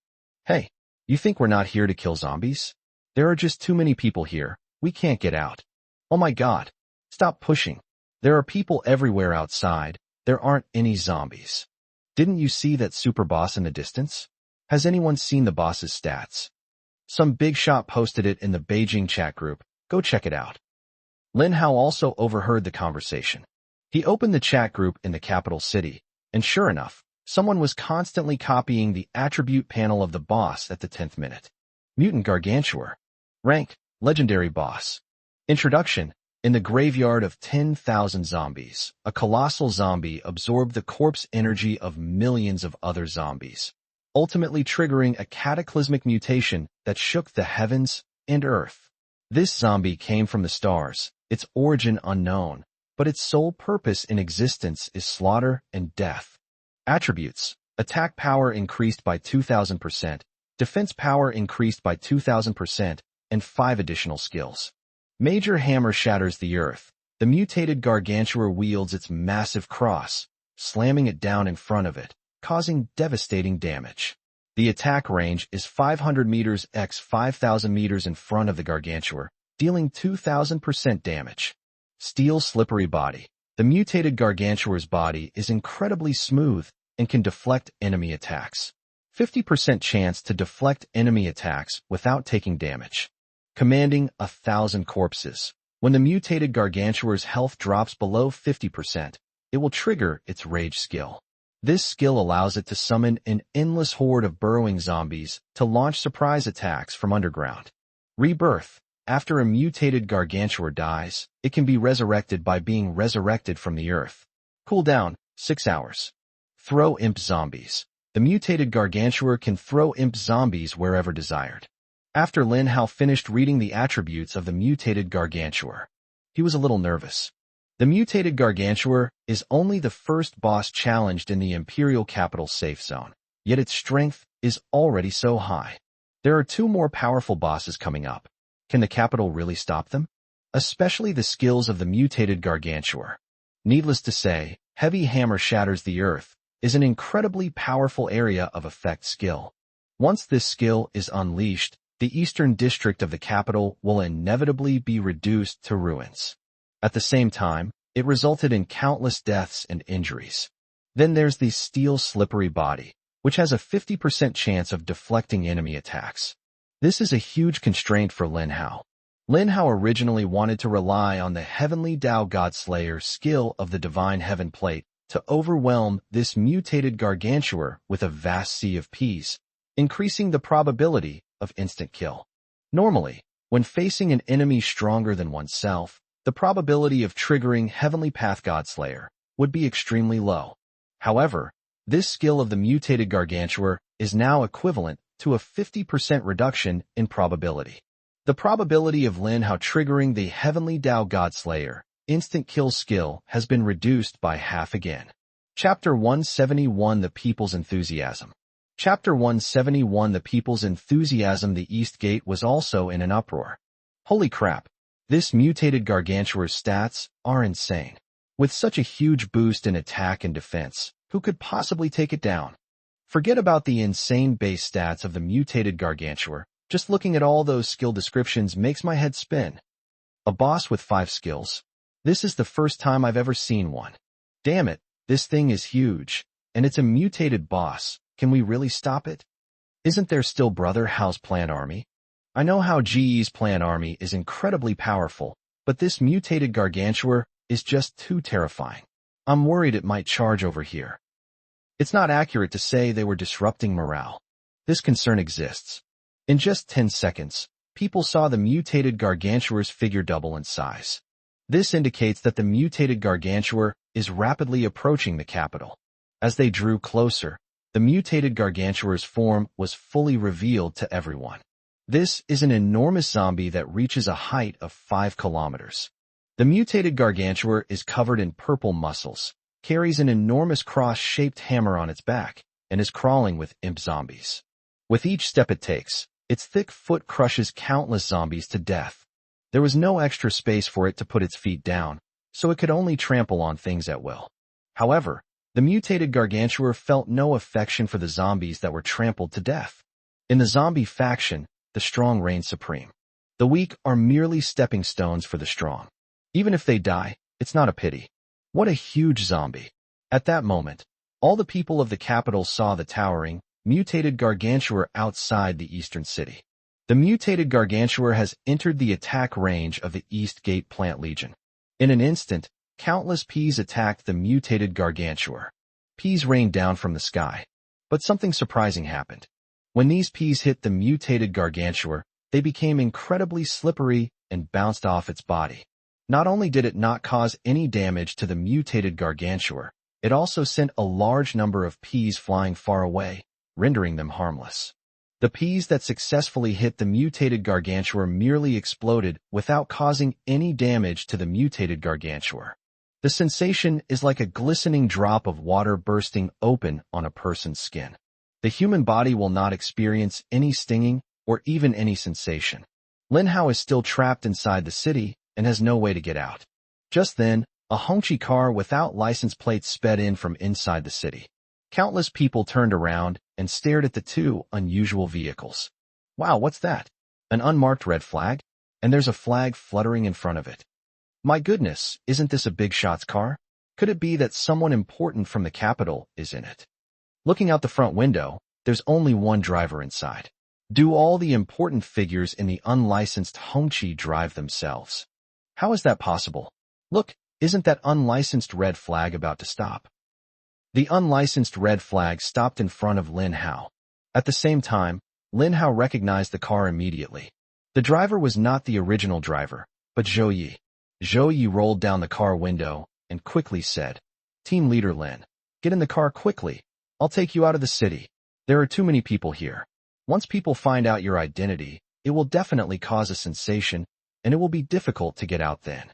Hey, you think we're not here to kill zombies? There are just too many people here. We can't get out. Oh my God. Stop pushing. There are people everywhere outside. There aren't any zombies. Didn't you see that super boss in the distance? Has anyone seen the boss's stats? Some big shot posted it in the Beijing chat group. Go check it out. Lin Hao also overheard the conversation. He opened the chat group in the capital city, and sure enough, someone was constantly copying the attribute panel of the boss at the 10th minute. Mutant Gargantuar. Rank, Legendary Boss. Introduction. In the graveyard of 10,000 zombies, a colossal zombie absorbed the corpse energy of millions of other zombies, ultimately triggering a cataclysmic mutation that shook the heavens and earth. This zombie came from the stars, its origin unknown, but its sole purpose in existence is slaughter and death. Attributes. Attack power increased by 2,000%, defense power increased by 2,000%, and 5 additional skills. Major Hammer shatters the earth. The mutated Gargantuar wields its massive cross, slamming it down in front of it, causing devastating damage. The attack range is 500 meters x 5,000 meters in front of the Gargantuar, dealing 2,000% damage. Steel Slippery Body. The mutated Gargantuar's body is incredibly smooth and can deflect enemy attacks. 50% chance to deflect enemy attacks without taking damage. Commanding 1,000 corpses. When the mutated Gargantuar's health drops below 50%, it will trigger its rage skill. This skill allows it to summon an endless horde of burrowing zombies to launch surprise attacks from underground. Rebirth. After a mutated gargantuar dies, it can be resurrected by being resurrected from the earth. Cooldown, 6 hours. Throw imp zombies. The mutated gargantuar can throw imp zombies wherever desired. After Lin Hao finished reading the attributes of the mutated gargantuar, he was a little nervous. The mutated gargantuar is only the first boss challenged in the Imperial Capital safe zone, yet its strength is already so high. There are 2 more powerful bosses coming up. Can the capital really stop them? Especially the skills of the mutated gargantuar. Needless to say, Heavy Hammer Shatters the Earth is an incredibly powerful area of effect skill. Once this skill is unleashed, the eastern district of the capital will inevitably be reduced to ruins. At the same time, it resulted in countless deaths and injuries. Then there's the Steel Slippery Body, which has a 50% chance of deflecting enemy attacks. This is a huge constraint for Lin Hao. Lin Hao originally wanted to rely on the Heavenly Dao Godslayer skill of the Divine Heaven Plate to overwhelm this mutated gargantuar with a vast sea of peas, increasing the probability of instant kill. Normally, when facing an enemy stronger than oneself, the probability of triggering Heavenly Path Godslayer would be extremely low. However, this skill of the mutated gargantuar is now equivalent to a 50% reduction in probability. The probability of Lin Hao triggering the Heavenly Dao Godslayer instant kill skill has been reduced by half again. Chapter 171 The People's Enthusiasm. Chapter 171 The People's Enthusiasm. The East Gate was also in an uproar. Holy crap, this mutated gargantuar's stats are insane. With such a huge boost in attack and defense, who could possibly take it down? Forget about the insane base stats of the mutated gargantuar. Just looking at all those skill descriptions makes my head spin. A boss with 5 skills. This is the first time I've ever seen one. Damn it, this thing is huge, and it's a mutated boss. Can we really stop it? Isn't there still Brother Hao's Plan Army? I know how GE's Plan Army is incredibly powerful, but this mutated gargantuar is just too terrifying. I'm worried it might charge over here. It's not accurate to say they were disrupting morale. This concern exists. In just 10 seconds, people saw the mutated gargantuar's figure double in size. This indicates that the mutated gargantuar is rapidly approaching the capital. As they drew closer, the mutated gargantuar's form was fully revealed to everyone. This is an enormous zombie that reaches a height of 5 kilometers. The mutated gargantuar is covered in purple muscles, carries an enormous cross-shaped hammer on its back, and is crawling with imp zombies. With each step it takes, its thick foot crushes countless zombies to death. There was no extra space for it to put its feet down, so it could only trample on things at will. However, the mutated gargantuar felt no affection for the zombies that were trampled to death. In the zombie faction, the strong reign supreme. The weak are merely stepping stones for the strong. Even if they die, it's not a pity. What a huge zombie. At that moment, all the people of the capital saw the towering, mutated gargantuar outside the eastern city. The mutated gargantuar has entered the attack range of the East Gate Plant Legion. In an instant, countless peas attacked the mutated gargantuar. Peas rained down from the sky. But something surprising happened. When these peas hit the mutated gargantuar, they became incredibly slippery and bounced off its body. Not only did it not cause any damage to the mutated gargantuar, it also sent a large number of peas flying far away, rendering them harmless. The peas that successfully hit the mutated gargantuar merely exploded without causing any damage to the mutated gargantuar. The sensation is like a glistening drop of water bursting open on a person's skin. The human body will not experience any stinging or even any sensation. Lin Hao is still trapped inside the city and has no way to get out. Just then, a Hongqi car without license plates sped in from inside the city. Countless people turned around and stared at the 2 unusual vehicles. Wow, what's that? An unmarked red flag? And there's a flag fluttering in front of it. My goodness, isn't this a big shot's car? Could it be that someone important from the capital is in it? Looking out the front window, there's only one driver inside. Do all the important figures in the unlicensed Hongqi drive themselves? How is that possible? Look, isn't that unlicensed red flag about to stop? The unlicensed red flag stopped in front of Lin Hao. At the same time, Lin Hao recognized the car immediately. The driver was not the original driver, but Zhou Yi. Zhou Yi rolled down the car window and quickly said, "Team Leader Lin, get in the car quickly. I'll take you out of the city. There are too many people here. Once people find out your identity, it will definitely cause a sensation, and it will be difficult to get out then."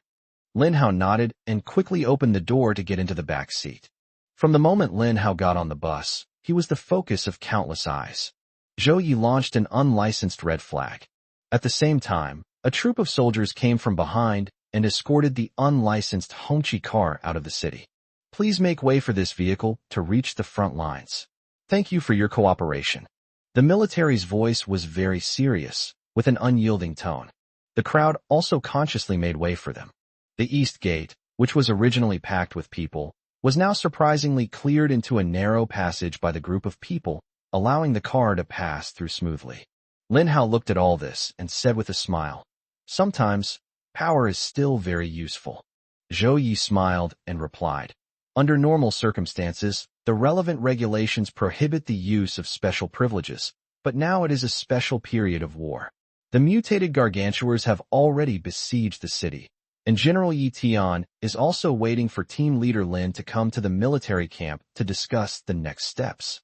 Lin Hao nodded and quickly opened the door to get into the back seat. From the moment Lin Hao got on the bus, he was the focus of countless eyes. Zhou Yi launched an unlicensed red flag. At the same time, a troop of soldiers came from behind and escorted the unlicensed Hongqi car out of the city. "Please make way for this vehicle to reach the front lines. Thank you for your cooperation." The military's voice was very serious, with an unyielding tone. The crowd also consciously made way for them. The East Gate, which was originally packed with people, was now surprisingly cleared into a narrow passage by the group of people, allowing the car to pass through smoothly. Lin Hao looked at all this and said with a smile, "Sometimes, power is still very useful." Zhou Yi smiled and replied, "Under normal circumstances, the relevant regulations prohibit the use of special privileges, but now it is a special period of war. The mutated gargantuars have already besieged the city, and General Yi Tian is also waiting for Team Leader Lin to come to the military camp to discuss the next steps."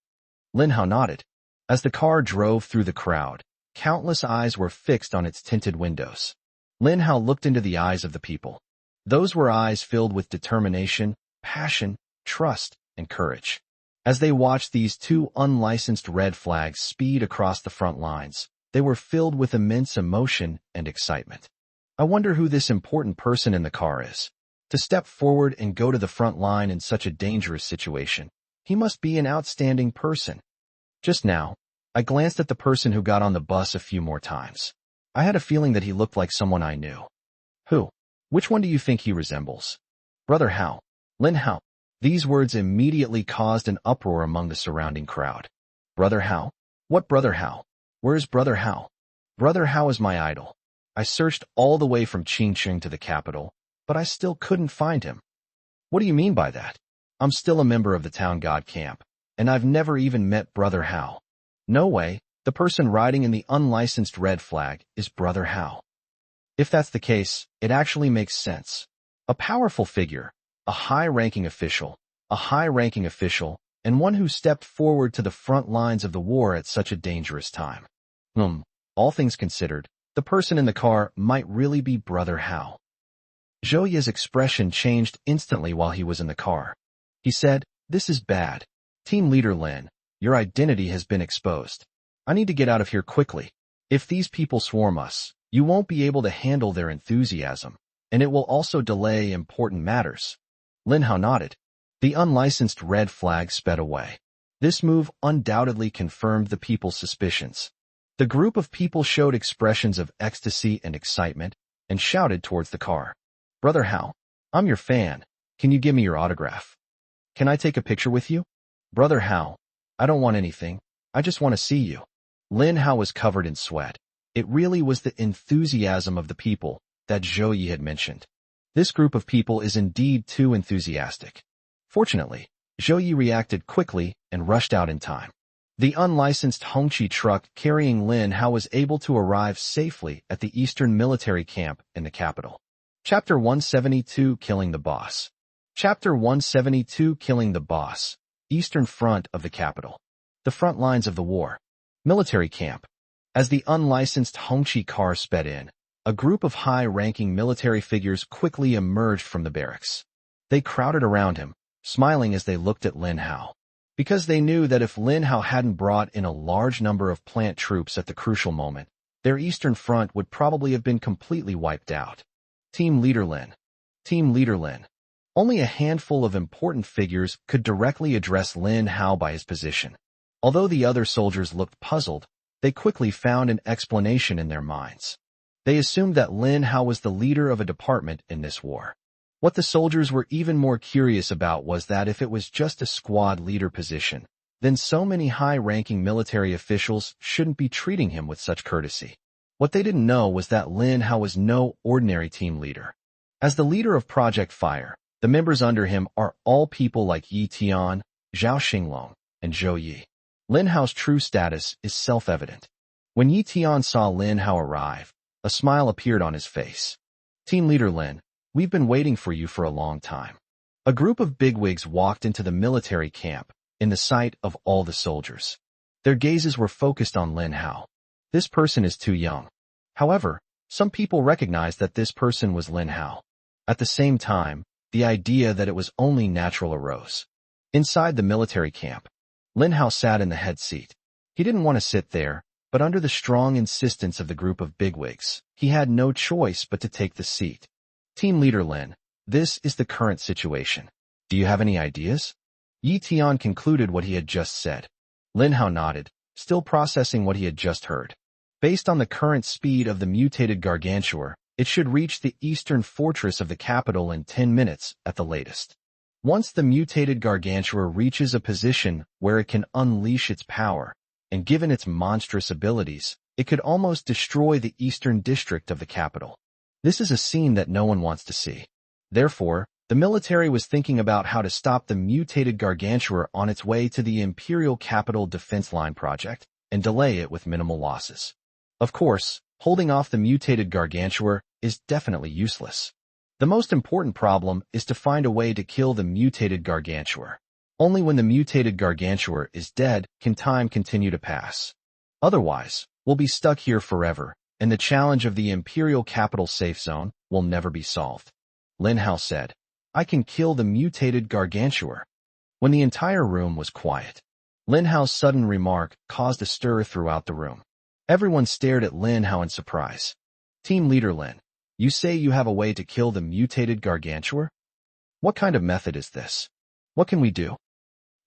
Lin Hao nodded. As the car drove through the crowd, countless eyes were fixed on its tinted windows. Lin Hao looked into the eyes of the people. Those were eyes filled with determination, passion, trust, and courage. As they watched these two unlicensed red flags speed across the front lines, they were filled with immense emotion and excitement. "I wonder who this important person in the car is. To step forward and go to the front line in such a dangerous situation. He must be an outstanding person." Just now, I glanced at the person who got on the bus a few more times. I had a feeling that he looked like someone I knew. "Who? Which one do you think he resembles?" "Brother Hao. Lin Hao." These words immediately caused an uproar among the surrounding crowd. "Brother Hao? What Brother Hao? Where is Brother Hao? Brother Hao is my idol. I searched all the way from Qingqing to the capital, but I still couldn't find him." "What do you mean by that?" "I'm still a member of the town god camp, and I've never even met Brother Hao." "No way, the person riding in the unlicensed red flag is Brother Hao." "If that's the case, it actually makes sense. A powerful figure, a high-ranking official, and one who stepped forward to the front lines of the war at such a dangerous time. All things considered, the person in the car might really be Brother Hao." Zhou Yi's expression changed instantly while he was in the car. He said, "This is bad. Team Leader Lin, your identity has been exposed. I need to get out of here quickly. If these people swarm us, you won't be able to handle their enthusiasm, and it will also delay important matters." Lin Hao nodded. The unlicensed red flag sped away. This move undoubtedly confirmed the people's suspicions. The group of people showed expressions of ecstasy and excitement and shouted towards the car. "Brother Hao, I'm your fan. Can you give me your autograph? Can I take a picture with you?" "Brother Hao, I don't want anything. I just want to see you." Lin Hao was covered in sweat. It really was the enthusiasm of the people that Zhou Yi had mentioned. This group of people is indeed too enthusiastic. Fortunately, Zhou Yi reacted quickly and rushed out in time. The unlicensed Hongqi truck carrying Lin Hao was able to arrive safely at the Eastern military camp in the capital. Chapter 172, Killing the Boss. Chapter 172, Killing the Boss. Eastern front of the capital. The front lines of the war. Military camp. As the unlicensed Hongqi car sped in, a group of high-ranking military figures quickly emerged from the barracks. They crowded around him, smiling as they looked at Lin Hao. Because they knew that if Lin Hao hadn't brought in a large number of plant troops at the crucial moment, their eastern front would probably have been completely wiped out. Team Leader Lin. Team Leader Lin. Only a handful of important figures could directly address Lin Hao by his position. Although the other soldiers looked puzzled, they quickly found an explanation in their minds. They assumed that Lin Hao was the leader of a department in this war. What the soldiers were even more curious about was that if it was just a squad leader position, then so many high-ranking military officials shouldn't be treating him with such courtesy. What they didn't know was that Lin Hao was no ordinary team leader. As the leader of Project Fire, the members under him are all people like Yi Tian, Zhao Xinglong, and Zhou Yi. Lin Hao's true status is self-evident. When Yi Tian saw Lin Hao arrive, a smile appeared on his face. Team Leader Lin, we've been waiting for you for a long time. A group of bigwigs walked into the military camp, in the sight of all the soldiers. Their gazes were focused on Lin Hao. This person is too young. However, some people recognized that this person was Lin Hao. At the same time, the idea that it was only natural arose. Inside the military camp, Lin Hao sat in the head seat. He didn't want to sit there, but under the strong insistence of the group of bigwigs, he had no choice but to take the seat. Team Leader Lin, this is the current situation. Do you have any ideas? Yi Tian concluded what he had just said. Lin Hao nodded, still processing what he had just heard. Based on the current speed of the mutated gargantuar, it should reach the eastern fortress of the capital in 10 minutes at the latest. Once the mutated gargantuar reaches a position where it can unleash its power, and given its monstrous abilities, it could almost destroy the eastern district of the capital. This is a scene that no one wants to see. Therefore, the military was thinking about how to stop the mutated gargantuar on its way to the Imperial Capital Defense Line project, and delay it with minimal losses. Of course, holding off the mutated gargantuar is definitely useless. The most important problem is to find a way to kill the mutated gargantuar. Only when the mutated gargantuar is dead can time continue to pass. Otherwise, we'll be stuck here forever, and the challenge of the Imperial Capital safe zone will never be solved. Lin Hao said, I can kill the mutated gargantuar. When the entire room was quiet, Lin Hao's sudden remark caused a stir throughout the room. Everyone stared at Lin Hao in surprise. Team Leader Lin, you say you have a way to kill the mutated gargantuar? What kind of method is this? What can we do?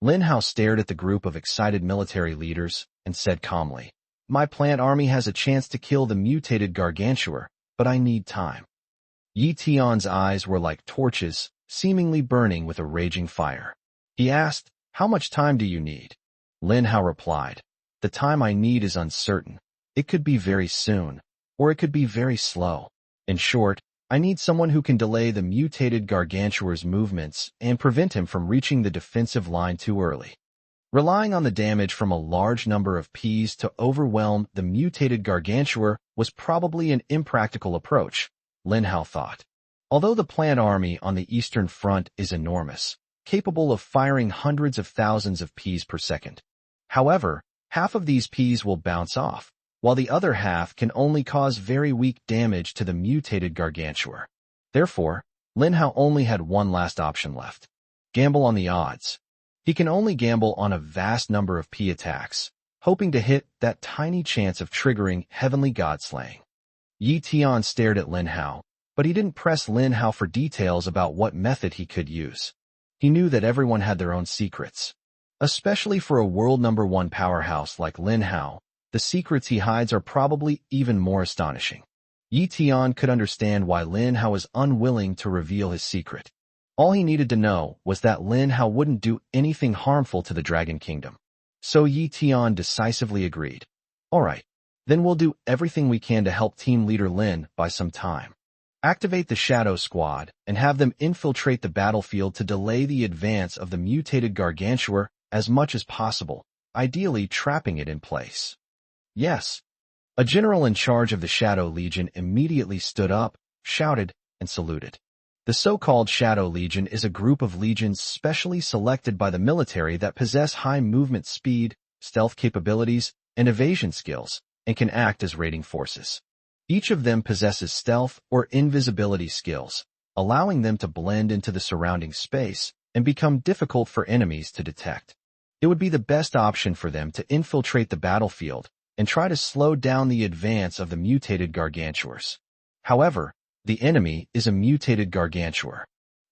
Lin Hao stared at the group of excited military leaders and said calmly, my plant army has a chance to kill the mutated gargantuar, but I need time. Yi Tian's eyes were like torches, seemingly burning with a raging fire. He asked, how much time do you need? Lin Hao replied, the time I need is uncertain. It could be very soon, or it could be very slow. In short, I need someone who can delay the mutated gargantuar's movements and prevent him from reaching the defensive line too early. Relying on the damage from a large number of Ps to overwhelm the mutated gargantuar was probably an impractical approach, Lin Hao thought. Although the plant army on the Eastern Front is enormous, capable of firing hundreds of thousands of Ps per second. However, half of these Ps will bounce off, while the other half can only cause very weak damage to the mutated gargantuar. Therefore, Lin Hao only had one last option left. Gamble on the odds. He can only gamble on a vast number of P attacks, hoping to hit that tiny chance of triggering Heavenly God Slaying. Yi Tian stared at Lin Hao, but he didn't press Lin Hao for details about what method he could use. He knew that everyone had their own secrets. Especially for a world #1 powerhouse like Lin Hao, the secrets he hides are probably even more astonishing. Yi Tian could understand why Lin Hao was unwilling to reveal his secret. All he needed to know was that Lin Hao wouldn't do anything harmful to the Dragon Kingdom. So Yi Tian decisively agreed. Alright, then we'll do everything we can to help Team Leader Lin buy some time. Activate the Shadow Squad and have them infiltrate the battlefield to delay the advance of the mutated gargantuar as much as possible, ideally trapping it in place. Yes. A general in charge of the Shadow Legion immediately stood up, shouted, and saluted. The so-called Shadow Legion is a group of legions specially selected by the military that possess high movement speed, stealth capabilities, and evasion skills, and can act as raiding forces. Each of them possesses stealth or invisibility skills, allowing them to blend into the surrounding space and become difficult for enemies to detect. It would be the best option for them to infiltrate the battlefield and try to slow down the advance of the mutated gargantuars. However, the enemy is a mutated gargantuar.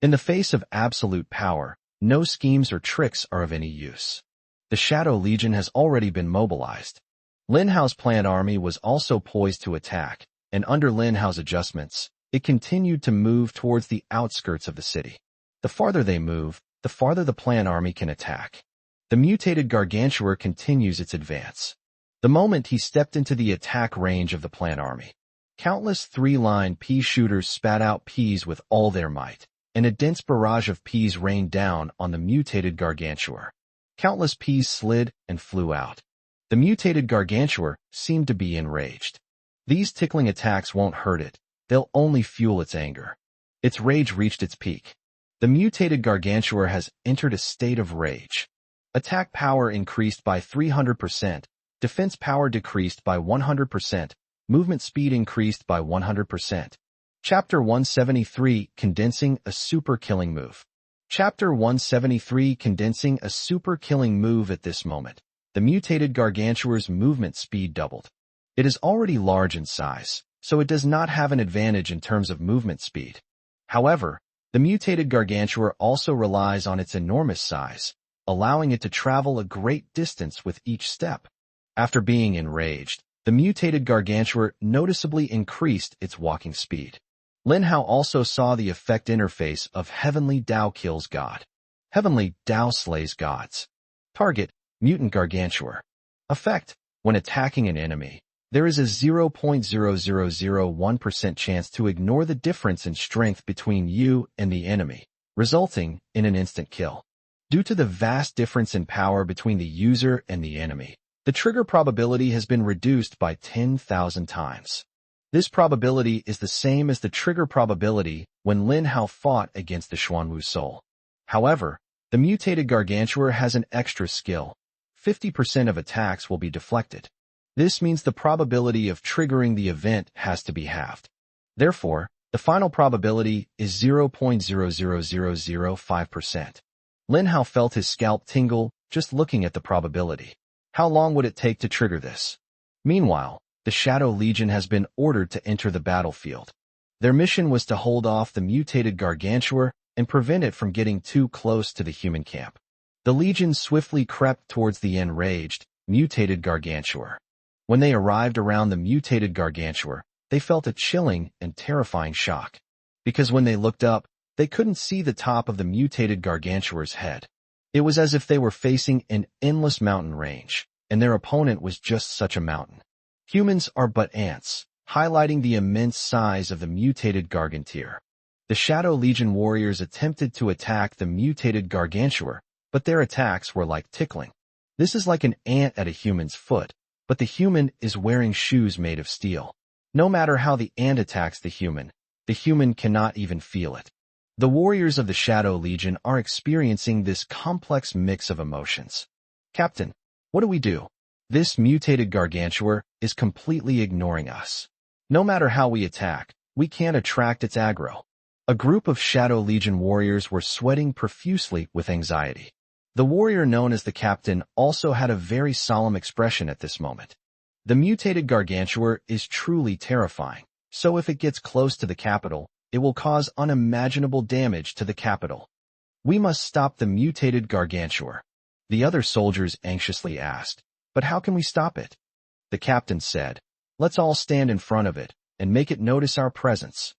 In the face of absolute power, no schemes or tricks are of any use. The Shadow Legion has already been mobilized. Lin Hao's plant army was also poised to attack, and under Lin Hao's adjustments, it continued to move towards the outskirts of the city. The farther they move, the farther the plant army can attack. The mutated gargantuar continues its advance. The moment he stepped into the attack range of the plant army, countless three-line pea shooters spat out peas with all their might, and a dense barrage of peas rained down on the mutated gargantuar. Countless peas slid and flew out. The mutated gargantuar seemed to be enraged. These tickling attacks won't hurt it, they'll only fuel its anger. Its rage reached its peak. The mutated gargantuar has entered a state of rage. Attack power increased by 300%, defense power decreased by 100%, movement speed increased by 100%. Chapter 173, Condensing a Super Killing Move. Chapter 173, Condensing a Super Killing Move. At this moment, the mutated gargantuar's movement speed doubled. It is already large in size, so it does not have an advantage in terms of movement speed. However, the mutated gargantuar also relies on its enormous size, allowing it to travel a great distance with each step. After being enraged, the mutated gargantuar noticeably increased its walking speed. Lin Hao also saw the effect interface of Heavenly Tao kills God. Heavenly Tao slays gods. Target, mutant gargantuar. Effect, when attacking an enemy, there is a 0.0001% chance to ignore the difference in strength between you and the enemy, resulting in an instant kill. Due to the vast difference in power between the user and the enemy, the trigger probability has been reduced by 10,000 times. This probability is the same as the trigger probability when Lin Hao fought against the Xuanwu soul. However, the mutated gargantuar has an extra skill. 50% of attacks will be deflected. This means the probability of triggering the event has to be halved. Therefore, the final probability is 0.00005%. Lin Hao felt his scalp tingle just looking at the probability. How long would it take to trigger this? Meanwhile, the Shadow Legion has been ordered to enter the battlefield. Their mission was to hold off the mutated gargantuar and prevent it from getting too close to the human camp. The Legion swiftly crept towards the enraged, mutated gargantuar. When they arrived around the mutated gargantuar, they felt a chilling and terrifying shock. Because when they looked up, they couldn't see the top of the mutated gargantuar's head. It was as if they were facing an endless mountain range, and their opponent was just such a mountain. Humans are but ants, highlighting the immense size of the mutated gargantuar. The Shadow Legion warriors attempted to attack the mutated gargantuar, but their attacks were like tickling. This is like an ant at a human's foot, but the human is wearing shoes made of steel. No matter how the ant attacks the human cannot even feel it. The warriors of the Shadow Legion are experiencing this complex mix of emotions. Captain, what do we do? This mutated gargantuar is completely ignoring us. No matter how we attack, we can't attract its aggro. A group of Shadow Legion warriors were sweating profusely with anxiety. The warrior known as the captain also had a very solemn expression at this moment. The mutated gargantuar is truly terrifying, so if it gets close to the capital, it will cause unimaginable damage to the capital. We must stop the mutated gargantuar. The other soldiers anxiously asked, but how can we stop it? The captain said, let's all stand in front of it and make it notice our presence.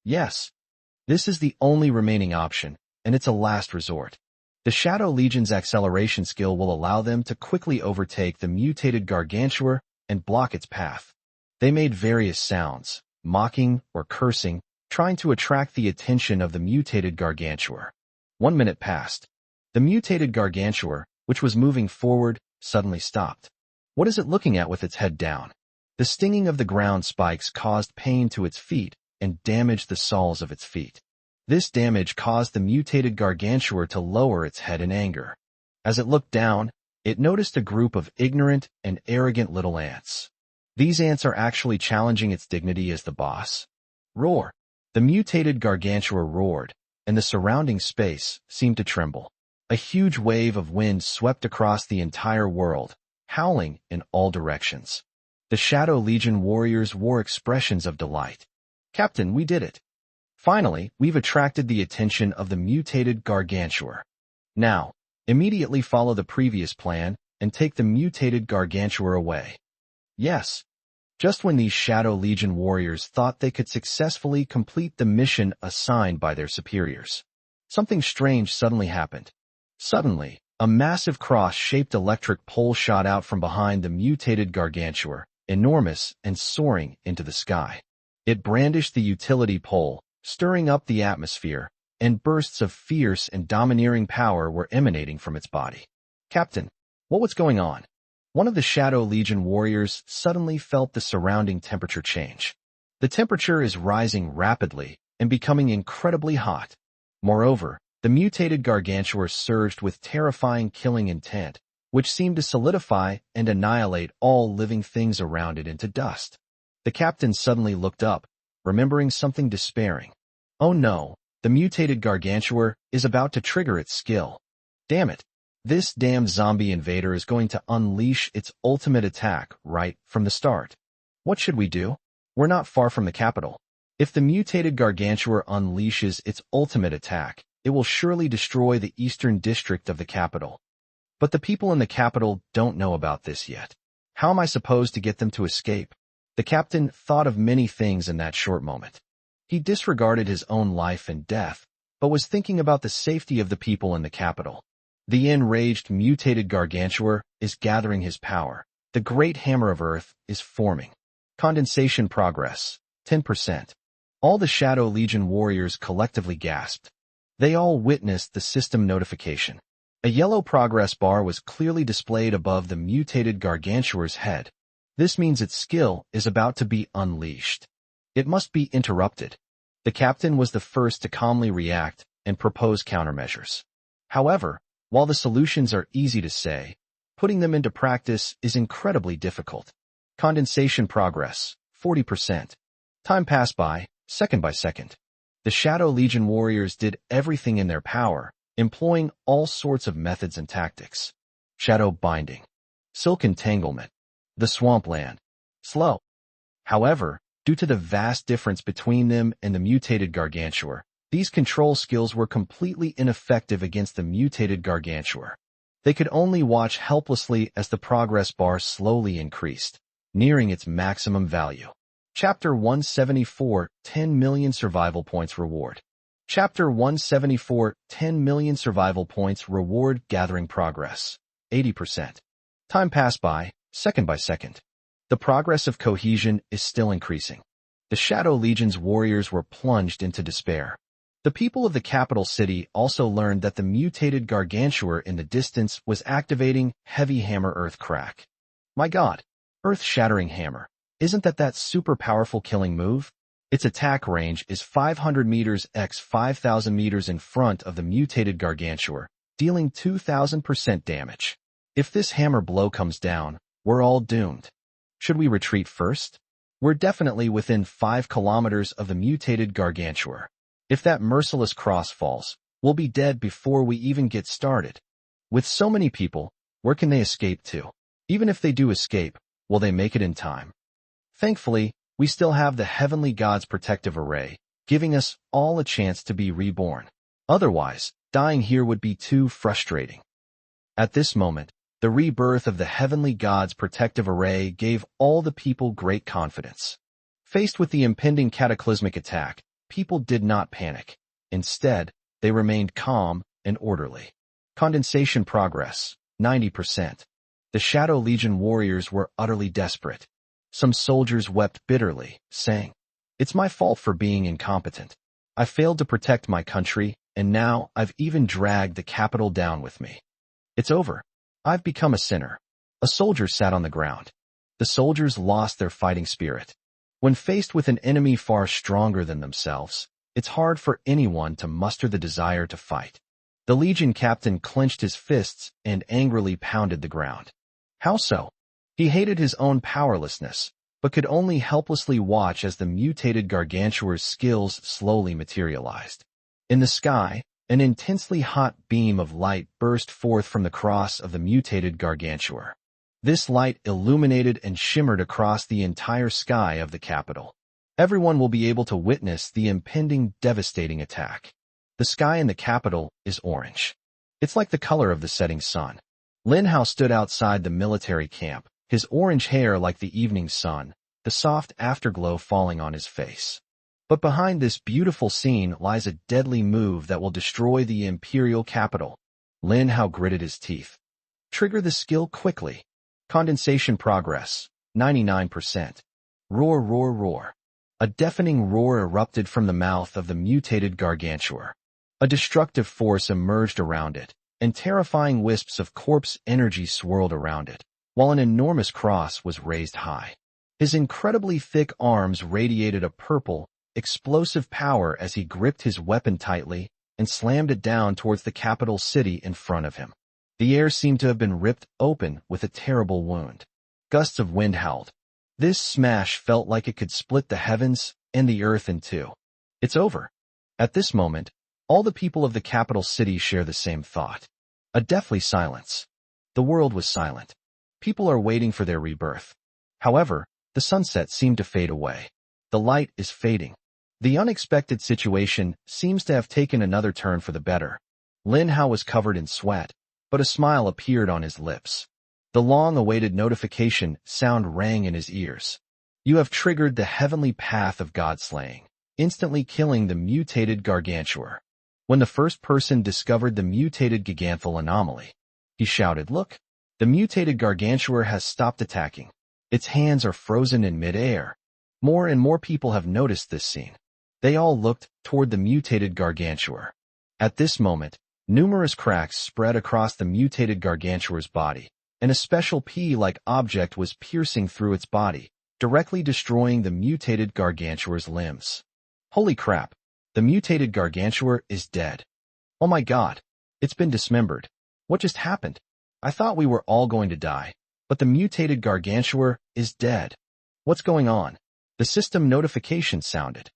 Yes. This is the only remaining option, and it's a last resort. The Shadow Legion's acceleration skill will allow them to quickly overtake the mutated gargantuar and block its path. They made various sounds, mocking or cursing, trying to attract the attention of the mutated gargantuar. 1 minute passed. The mutated gargantuar, which was moving forward, suddenly stopped. What is it looking at with its head down? The stinging of the ground spikes caused pain to its feet and damaged the soles of its feet. This damage caused the mutated gargantuar to lower its head in anger. As it looked down, it noticed a group of ignorant and arrogant little ants. These ants are actually challenging its dignity as the boss. Roar! The mutated gargantuar roared, and the surrounding space seemed to tremble. A huge wave of wind swept across the entire world, howling in all directions. The Shadow Legion warriors wore expressions of delight. Captain, we did it. Finally, we've attracted the attention of the mutated gargantuar. Now, immediately follow the previous plan and take the mutated gargantuar away. Yes. Just when these Shadow Legion warriors thought they could successfully complete the mission assigned by their superiors, something strange suddenly happened. Suddenly, a massive cross-shaped electric pole shot out from behind the mutated gargantuar, enormous and soaring into the sky. It brandished the utility pole, stirring up the atmosphere, and bursts of fierce and domineering power were emanating from its body. Captain, what was going on? One of the Shadow Legion warriors suddenly felt the surrounding temperature change. The temperature is rising rapidly and becoming incredibly hot. Moreover, the mutated gargantua surged with terrifying killing intent, which seemed to solidify and annihilate all living things around it into dust. The captain suddenly looked up, remembering something despairing. Oh no, the mutated gargantua is about to trigger its skill. Damn it. This damned zombie invader is going to unleash its ultimate attack right from the start. What should we do? We're not far from the capital. If the mutated gargantua unleashes its ultimate attack, it will surely destroy the eastern district of the capital. But the people in the capital don't know about this yet. How am I supposed to get them to escape? The captain thought of many things in that short moment. He disregarded his own life and death, but was thinking about the safety of the people in the capital. The enraged mutated gargantua is gathering his power. The great hammer of earth is forming. Condensation progress, 10%. All the Shadow Legion warriors collectively gasped. They all witnessed the system notification. A yellow progress bar was clearly displayed above the mutated gargantua's head. This means its skill is about to be unleashed. It must be interrupted. The captain was the first to calmly react and propose countermeasures. However, while the solutions are easy to say, putting them into practice is incredibly difficult. Condensation progress, 40%. Time passed by second. The Shadow Legion warriors did everything in their power, employing all sorts of methods and tactics. Shadow binding, silk entanglement, the swampland. Slow. However, due to the vast difference between them and the mutated gargantua, these control skills were completely ineffective against the mutated gargantua. They could only watch helplessly as the progress bar slowly increased, nearing its maximum value. Chapter 174, 10 million survival points reward. Chapter 174, 10 million survival points reward gathering progress, 80%. Time passed by second. The progress of cohesion is still increasing. The Shadow Legion's warriors were plunged into despair. The people of the capital city also learned that the mutated gargantua in the distance was activating Heavy Hammer Earth Crack. My god, earth-shattering hammer. Isn't that super powerful killing move? Its attack range is 500 meters x 5,000 meters in front of the mutated gargantua, dealing 2,000% damage. If this hammer blow comes down, we're all doomed. Should we retreat first? We're definitely within 5 kilometers of the mutated gargantua. If that merciless cross falls, we'll be dead before we even get started. With so many people, where can they escape to? Even if they do escape, will they make it in time? Thankfully, we still have the Heavenly God's protective array, giving us all a chance to be reborn. Otherwise, dying here would be too frustrating. At this moment, the rebirth of the Heavenly God's protective array gave all the people great confidence. Faced with the impending cataclysmic attack, people did not panic. Instead, they remained calm and orderly. Condensation progress, 90%. The Shadow Legion warriors were utterly desperate. Some soldiers wept bitterly, saying, "It's my fault for being incompetent. I failed to protect my country, and now I've even dragged the capital down with me. It's over. I've become a sinner." A soldier sat on the ground. The soldiers lost their fighting spirit. When faced with an enemy far stronger than themselves, it's hard for anyone to muster the desire to fight. The Legion captain clenched his fists and angrily pounded the ground. How so? He hated his own powerlessness, but could only helplessly watch as the mutated gargantua's skills slowly materialized. In the sky, an intensely hot beam of light burst forth from the cross of the mutated gargantua. This light illuminated and shimmered across the entire sky of the capital. Everyone will be able to witness the impending devastating attack. The sky in the capital is orange. It's like the color of the setting sun. Lin Hao stood outside the military camp, his orange hair like the evening sun, the soft afterglow falling on his face. But behind this beautiful scene lies a deadly move that will destroy the imperial capital. Lin Hao gritted his teeth. Trigger the skill quickly. Condensation progress, 99%. Roar, roar, roar. A deafening roar erupted from the mouth of the mutated gargantua. A destructive force emerged around it, and terrifying wisps of corpse energy swirled around it, while an enormous cross was raised high. His incredibly thick arms radiated a purple, explosive power as he gripped his weapon tightly and slammed it down towards the capital city in front of him. The air seemed to have been ripped open with a terrible wound. Gusts of wind howled. This smash felt like it could split the heavens and the earth in two. It's over. At this moment, all the people of the capital city share the same thought. A deathly silence. The world was silent. People are waiting for their rebirth. However, the sunset seemed to fade away. The light is fading. The unexpected situation seems to have taken another turn for the better. Lin Hao was covered in sweat, but a smile appeared on his lips. The long-awaited notification sound rang in his ears. You have triggered the heavenly path of God-slaying, instantly killing the mutated gargantuar. When the first person discovered the mutated giganthal anomaly, he shouted, "Look! The mutated gargantuar has stopped attacking. Its hands are frozen in mid-air." More and more people have noticed this scene. They all looked toward the mutated gargantuar. At this moment, numerous cracks spread across the mutated gargantuar's body, and a special pea-like object was piercing through its body, directly destroying the mutated gargantuar's limbs. Holy crap! The mutated gargantuar is dead. Oh my god! It's been dismembered. What just happened? I thought we were all going to die, but the mutated gargantuar is dead. What's going on? The system notification sounded.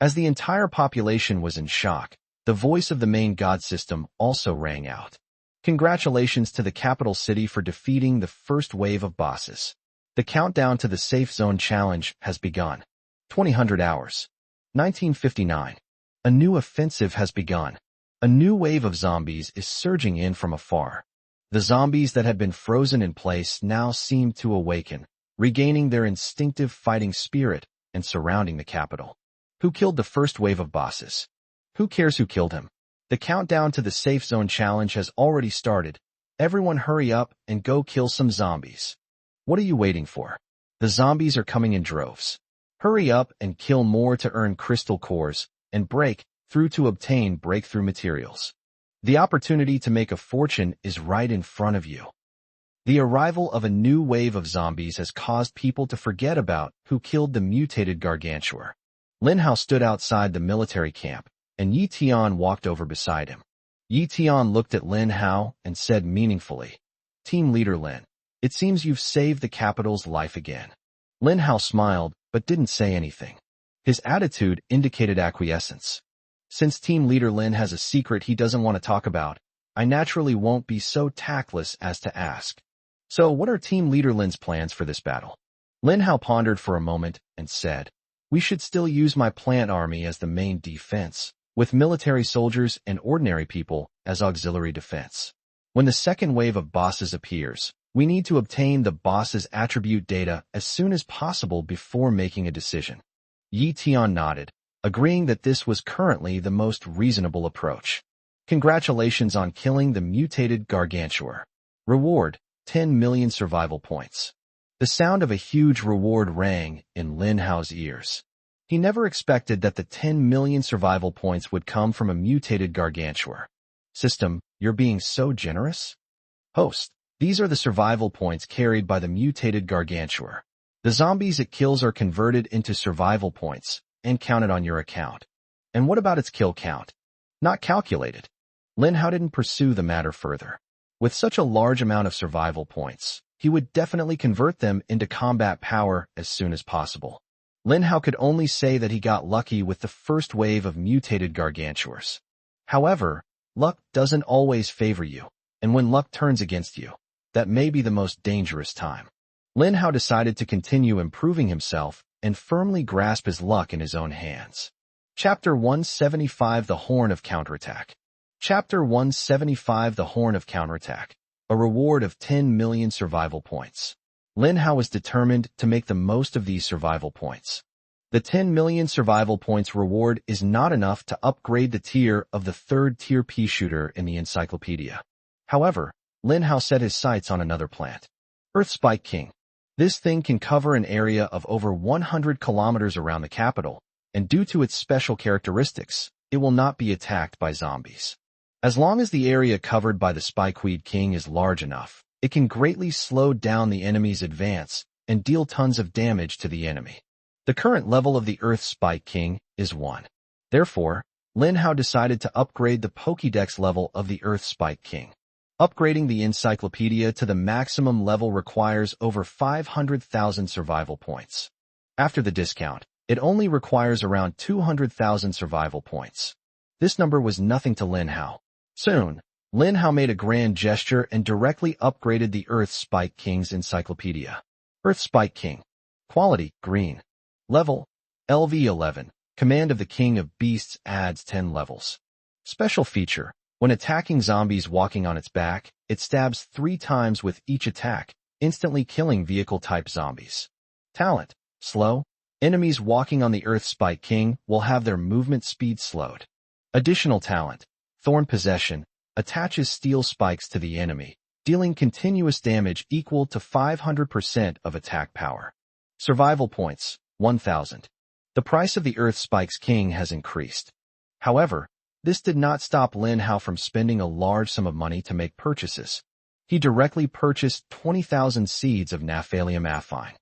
As the entire population was in shock, the voice of the main god system also rang out. Congratulations to the capital city for defeating the first wave of bosses. The countdown to the safe zone challenge has begun. 2000 hours. 1959. A new offensive has begun. A new wave of zombies is surging in from afar. The zombies that had been frozen in place now seem to awaken, regaining their instinctive fighting spirit and surrounding the capital. Who killed the first wave of bosses? Who cares who killed him? The countdown to the safe zone challenge has already started. Everyone hurry up and go kill some zombies. What are you waiting for? The zombies are coming in droves. Hurry up and kill more to earn crystal cores and break through to obtain breakthrough materials. The opportunity to make a fortune is right in front of you. The arrival of a new wave of zombies has caused people to forget about who killed the mutated gargantuar. Lin Hao stood outside the military camp, and Yi Tian walked over beside him. Yi Tian looked at Lin Hao and said meaningfully, "Team leader Lin, it seems you've saved the capital's life again." Lin Hao smiled, but didn't say anything. His attitude indicated acquiescence. Since team leader Lin has a secret he doesn't want to talk about, I naturally won't be so tactless as to ask. So what are team leader Lin's plans for this battle? Lin Hao pondered for a moment and said, "We should still use my plant army as the main defense, with military soldiers and ordinary people as auxiliary defense. When the second wave of bosses appears, we need to obtain the boss's attribute data as soon as possible before making a decision." Yi Tian nodded, agreeing that this was currently the most reasonable approach. Congratulations on killing the mutated gargantuar. Reward, 10 million survival points. The sound of a huge reward rang in Lin Hao's ears. He never expected that the 10 million survival points would come from a mutated gargantuar. System, you're being so generous? Host, these are the survival points carried by the mutated gargantuar. The zombies it kills are converted into survival points and counted on your account. And what about its kill count? Not calculated. Lin Hao didn't pursue the matter further. With such a large amount of survival points, he would definitely convert them into combat power as soon as possible. Lin Hao could only say that he got lucky with the first wave of mutated gargantuars. However, luck doesn't always favor you, and when luck turns against you, that may be the most dangerous time. Lin Hao decided to continue improving himself and firmly grasp his luck in his own hands. Chapter 175 The Horn of Counterattack. Chapter 175 The Horn of Counterattack. A reward of 10 million survival points. Lin Hao was determined to make the most of these survival points. The 10 million survival points reward is not enough to upgrade the tier of the third tier pea shooter in the encyclopedia. However, Lin Hao set his sights on another plant. Earth Spike King. This thing can cover an area of over 100 kilometers around the capital, and due to its special characteristics, it will not be attacked by zombies. As long as the area covered by the Spikeweed King is large enough, it can greatly slow down the enemy's advance and deal tons of damage to the enemy. The current level of the Earth Spike King is 1. Therefore, Lin Hao decided to upgrade the Pokédex level of the Earth Spike King. Upgrading the encyclopedia to the maximum level requires over 500,000 survival points. After the discount, it only requires around 200,000 survival points. This number was nothing to Lin Hao. Soon, Lin Hao made a grand gesture and directly upgraded the Earth Spike King's encyclopedia. Earth Spike King. Quality, green. Level, LV11. Command of the King of Beasts adds 10 levels. Special feature. When attacking zombies walking on its back, it stabs 3 times with each attack, instantly killing vehicle-type zombies. Talent. Slow. Enemies walking on the Earth Spike King will have their movement speed slowed. Additional talent. Thorn Possession. Attaches steel spikes to the enemy, dealing continuous damage equal to 500% of attack power. Survival points. 1,000. The price of the Earth Spike's King has increased. However, this did not stop Lin Hao from spending a large sum of money to make purchases. He directly purchased 20,000 seeds of Naphalium Affine.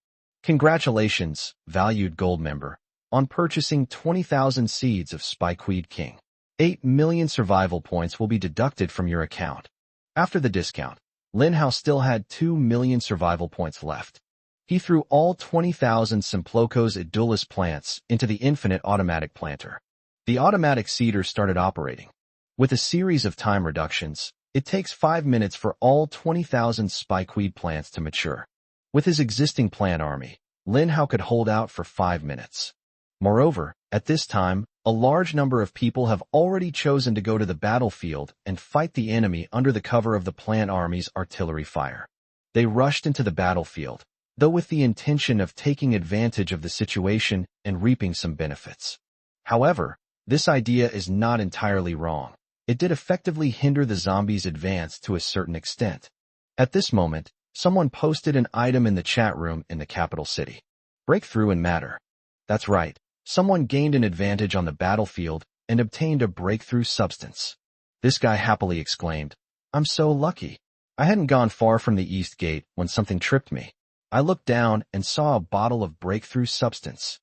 Congratulations, valued gold member, on purchasing 20,000 seeds of Spikeweed King. 8 million survival points will be deducted from your account. After the discount, Lin Hao still had 2 million survival points left. He threw all 20,000 Simplocos edulis plants into the infinite automatic planter. The automatic seeder started operating. With a series of time reductions, it takes 5 minutes for all 20,000 spikeweed plants to mature. With his existing plant army, Lin Hao could hold out for 5 minutes. Moreover, at this time, a large number of people have already chosen to go to the battlefield and fight the enemy under the cover of the plant army's artillery fire. They rushed into the battlefield, though with the intention of taking advantage of the situation and reaping some benefits. However, this idea is not entirely wrong. It did effectively hinder the zombies' advance to a certain extent. At this moment, someone posted an item in the chat room in the capital city. Breakthrough in matter. That's right, someone gained an advantage on the battlefield and obtained a breakthrough substance. This guy happily exclaimed, "I'm so lucky. I hadn't gone far from the east gate when something tripped me. I looked down and saw a bottle of breakthrough substance."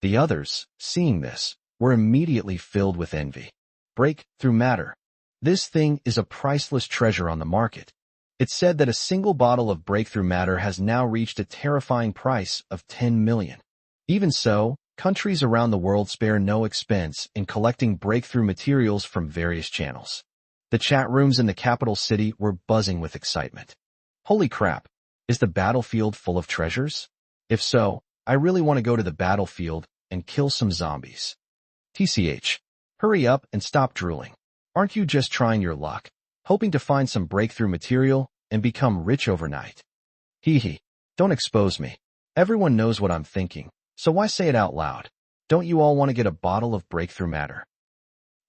The others, seeing this, were immediately filled with envy. Breakthrough matter. This thing is a priceless treasure on the market. It's said that a single bottle of breakthrough matter has now reached a terrifying price of 10 million. Even so, countries around the world spare no expense in collecting breakthrough materials from various channels. The chat rooms in the capital city were buzzing with excitement. Holy crap! Is the battlefield full of treasures? If so, I really want to go to the battlefield and kill some zombies. TCH. Hurry up and stop drooling. Aren't you just trying your luck, hoping to find some breakthrough material and become rich overnight? Hee. Don't expose me. Everyone knows what I'm thinking, so why say it out loud? Don't you all want to get a bottle of breakthrough matter?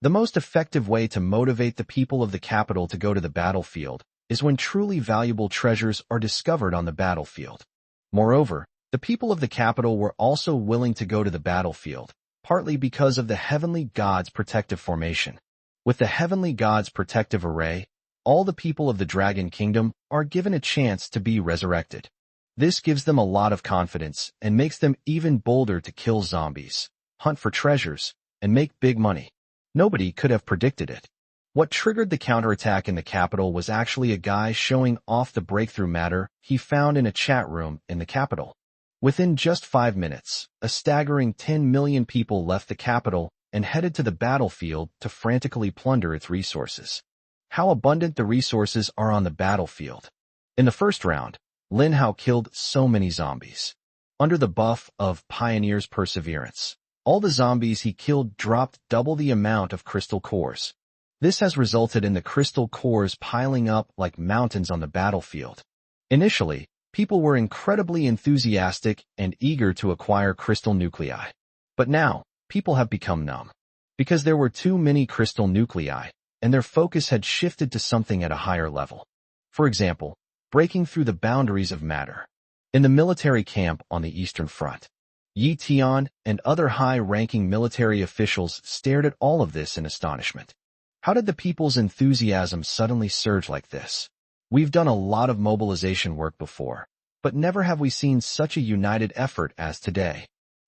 The most effective way to motivate the people of the capital to go to the battlefield is when truly valuable treasures are discovered on the battlefield. Moreover, the people of the capital were also willing to go to the battlefield, partly because of the Heavenly God's protective formation. With the Heavenly God's protective array, all the people of the Dragon Kingdom are given a chance to be resurrected. This gives them a lot of confidence and makes them even bolder to kill zombies, hunt for treasures, and make big money. Nobody could have predicted it. What triggered the counterattack in the capital was actually a guy showing off the breakthrough matter he found in a chat room in the capital. Within just 5 minutes, a staggering 10 million people left the capital and headed to the battlefield to frantically plunder its resources. How abundant the resources are on the battlefield. In the first round, Lin Hao killed so many zombies. Under the buff of Pioneer's Perseverance, all the zombies he killed dropped double the amount of crystal cores. This has resulted in the crystal cores piling up like mountains on the battlefield. Initially, people were incredibly enthusiastic and eager to acquire crystal nuclei. But now, people have become numb. Because there were too many crystal nuclei, and their focus had shifted to something at a higher level. For example, breaking through the boundaries of matter. In the military camp on the Eastern Front, Yi Tian and other high-ranking military officials stared at all of this in astonishment. How did the people's enthusiasm suddenly surge like this? We've done a lot of mobilization work before, but never have we seen such a united effort as today.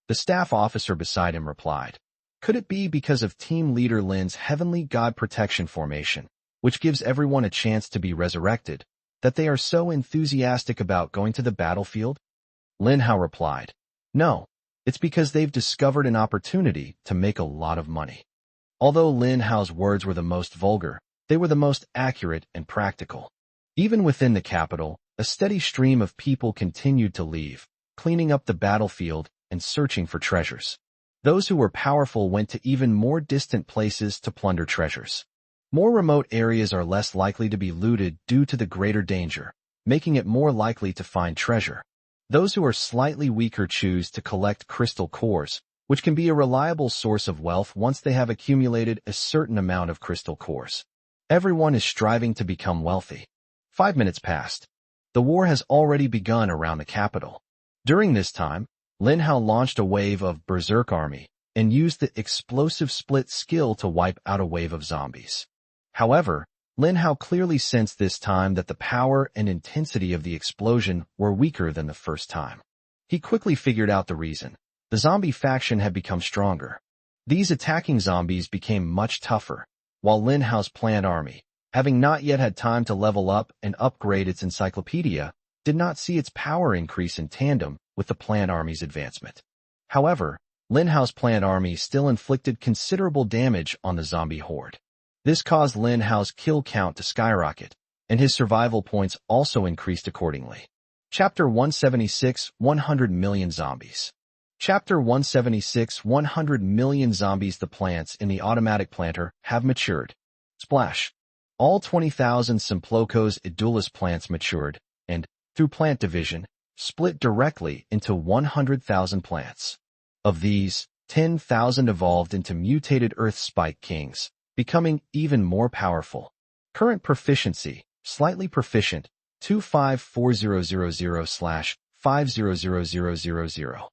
The staff officer beside him replied. Could it be because of team leader Lin's heavenly god protection formation, which gives everyone a chance to be resurrected, that they are so enthusiastic about going to the battlefield? Lin Hao replied. No, it's because they've discovered an opportunity to make a lot of money. Although Lin Hao's words were the most vulgar, they were the most accurate and practical. Even within the capital, a steady stream of people continued to leave, cleaning up the battlefield and searching for treasures. Those who were powerful went to even more distant places to plunder treasures. More remote areas are less likely to be looted due to the greater danger, making it more likely to find treasure. Those who are slightly weaker choose to collect crystal cores, which can be a reliable source of wealth once they have accumulated a certain amount of crystal cores. Everyone is striving to become wealthy. 5 minutes passed. The war has already begun around the capital. During this time, Lin Hao launched a wave of Berserk army and used the explosive split skill to wipe out a wave of zombies. However, Lin Hao clearly sensed this time that the power and intensity of the explosion were weaker than the first time. He quickly figured out the reason. The zombie faction had become stronger. These attacking zombies became much tougher, while Lin Hao's planned army, having not yet had time to level up and upgrade its encyclopedia, did not see its power increase in tandem with the planned army's advancement. However, Lin Hao's planned army still inflicted considerable damage on the zombie horde. This caused Lin Hao's kill count to skyrocket, and his survival points also increased accordingly. Chapter 176, 100 million zombies. Chapter 176, 100 million zombies. The plants in the automatic planter have matured. Splash. All 20,000 Simplocos Idulus plants matured, and, through plant division, split directly into 100,000 plants. Of these, 10,000 evolved into mutated Earth Spike Kings, becoming even more powerful. Current proficiency, slightly proficient, 254000/500000.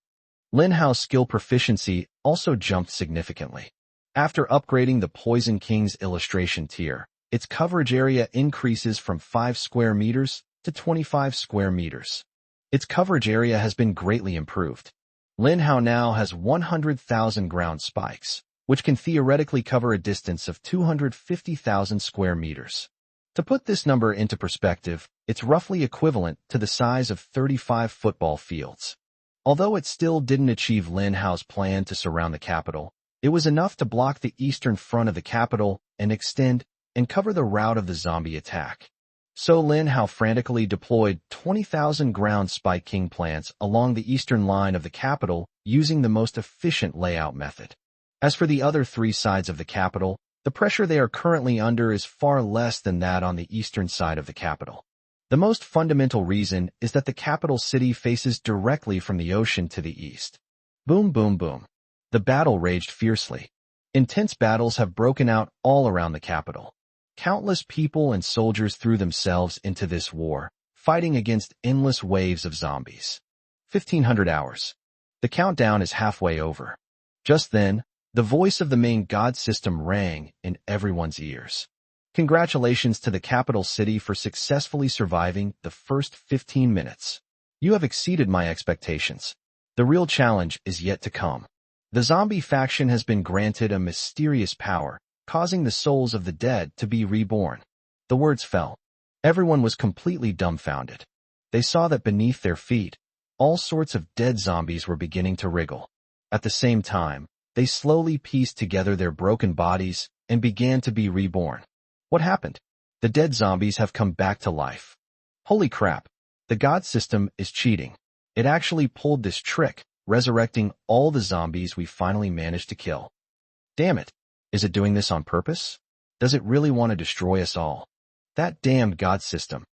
Lin Hao's skill proficiency also jumped significantly. After upgrading the Poison King's illustration tier, its coverage area increases from 5 square meters to 25 square meters. Its coverage area has been greatly improved. Lin Hao now has 100,000 ground spikes, which can theoretically cover a distance of 250,000 square meters. To put this number into perspective, it's roughly equivalent to the size of 35 football fields. Although it still didn't achieve Lin Hao's plan to surround the capital, it was enough to block the eastern front of the capital and extend and cover the route of the zombie attack. So Lin Hao frantically deployed 20,000 ground Spike King plants along the eastern line of the capital using the most efficient layout method. As for the other 3 sides of the capital, the pressure they are currently under is far less than that on the eastern side of the capital. The most fundamental reason is that the capital city faces directly from the ocean to the east. Boom, boom, boom. The battle raged fiercely. Intense battles have broken out all around the capital. Countless people and soldiers threw themselves into this war, fighting against endless waves of zombies. 1,500 hours. The countdown is halfway over. Just then, the voice of the main god system rang in everyone's ears. Congratulations to the capital city for successfully surviving the first 15 minutes. You have exceeded my expectations. The real challenge is yet to come. The zombie faction has been granted a mysterious power, causing the souls of the dead to be reborn. The words fell. Everyone was completely dumbfounded. They saw that beneath their feet, all sorts of dead zombies were beginning to wriggle. At the same time, they slowly pieced together their broken bodies and began to be reborn. What happened? The dead zombies have come back to life. Holy crap! The god system is cheating. It actually pulled this trick, resurrecting all the zombies we finally managed to kill. Damn it! Is it doing this on purpose? Does it really want to destroy us all? That damned god system.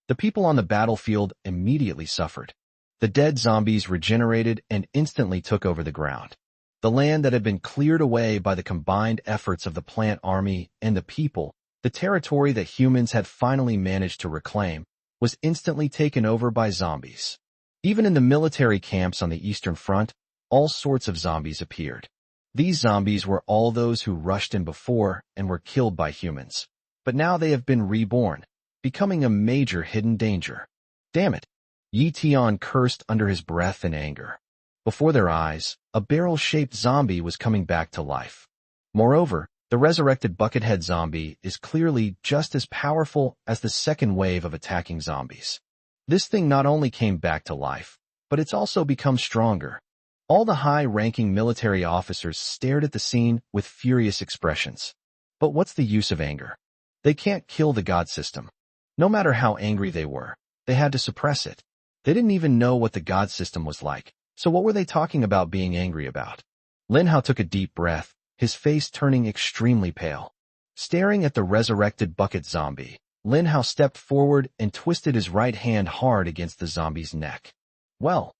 The people on the battlefield immediately suffered. The dead zombies regenerated and instantly took over the ground. The land that had been cleared away by the combined efforts of the plant army and the people, the territory that humans had finally managed to reclaim, was instantly taken over by zombies. Even in the military camps on the Eastern Front, all sorts of zombies appeared. These zombies were all those who rushed in before and were killed by humans. But now they have been reborn, becoming a major hidden danger. Damn it! Yi Tian cursed under his breath in anger. Before their eyes, a barrel-shaped zombie was coming back to life. Moreover, the resurrected buckethead zombie is clearly just as powerful as the second wave of attacking zombies. This thing not only came back to life, but it's also become stronger. All the high-ranking military officers stared at the scene with furious expressions. But what's the use of anger? They can't kill the god system. No matter how angry they were, they had to suppress it. They didn't even know what the god system was like, so what were they talking about being angry about? Lin Hao took a deep breath, his face turning extremely pale. Staring at the resurrected bucket zombie, Lin Hao stepped forward and twisted his right hand hard against the zombie's neck. Well,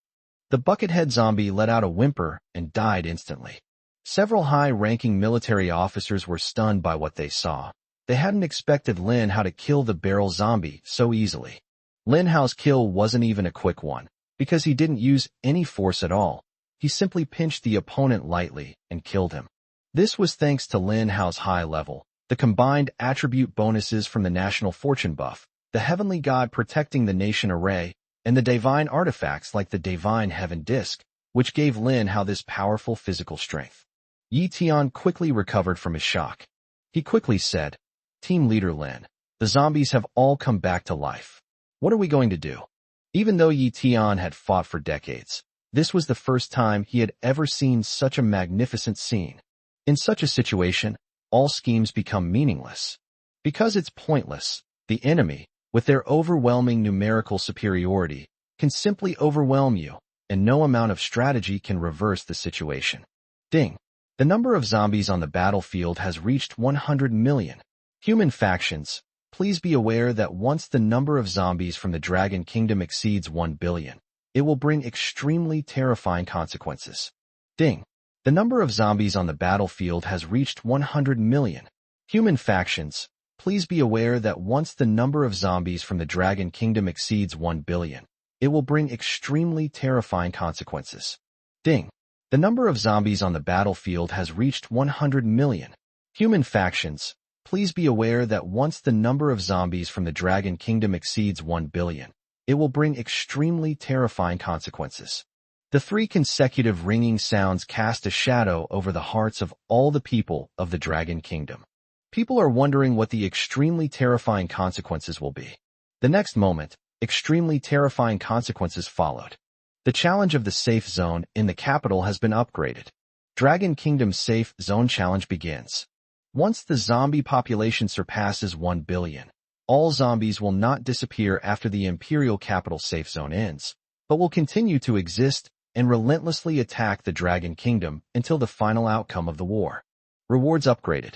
the buckethead zombie let out a whimper and died instantly. Several high-ranking military officers were stunned by what they saw. They hadn't expected Lin Hao to kill the barrel zombie so easily. Lin Hao's kill wasn't even a quick one, because he didn't use any force at all. He simply pinched the opponent lightly and killed him. This was thanks to Lin Hao's high level, the combined attribute bonuses from the National Fortune buff, the Heavenly God protecting the nation array, and the divine artifacts like the Divine Heaven Disc, which gave Lin Hao this powerful physical strength. Yi Tian quickly recovered from his shock. He quickly said, "Team Leader Lin, the zombies have all come back to life. What are we going to do?" Even though Yi Tian had fought for decades, this was the first time he had ever seen such a magnificent scene. In such a situation, all schemes become meaningless. Because it's pointless, the enemy, with their overwhelming numerical superiority, can simply overwhelm you, and no amount of strategy can reverse the situation. Ding! The number of zombies on the battlefield has reached 100 million. Human factions, please be aware that once the number of zombies from the Dragon Kingdom exceeds 1 billion, it will bring extremely terrifying consequences. Ding! The number of zombies on the battlefield has reached 100 million. Human factions, please be aware that once the number of zombies from the Dragon Kingdom exceeds 1 billion, it will bring extremely terrifying consequences. Ding! The number of zombies on the battlefield has reached 100 million. Human factions, please be aware that once the number of zombies from the Dragon Kingdom exceeds 1 billion, it will bring extremely terrifying consequences. The 3 consecutive ringing sounds cast a shadow over the hearts of all the people of the Dragon Kingdom. People are wondering what the extremely terrifying consequences will be. The next moment, extremely terrifying consequences followed. The challenge of the safe zone in the capital has been upgraded. Dragon Kingdom Safe Zone Challenge begins. Once the zombie population surpasses 1 billion, all zombies will not disappear after the Imperial Capital Safe Zone ends, but will continue to exist and relentlessly attack the Dragon Kingdom until the final outcome of the war. Rewards upgraded.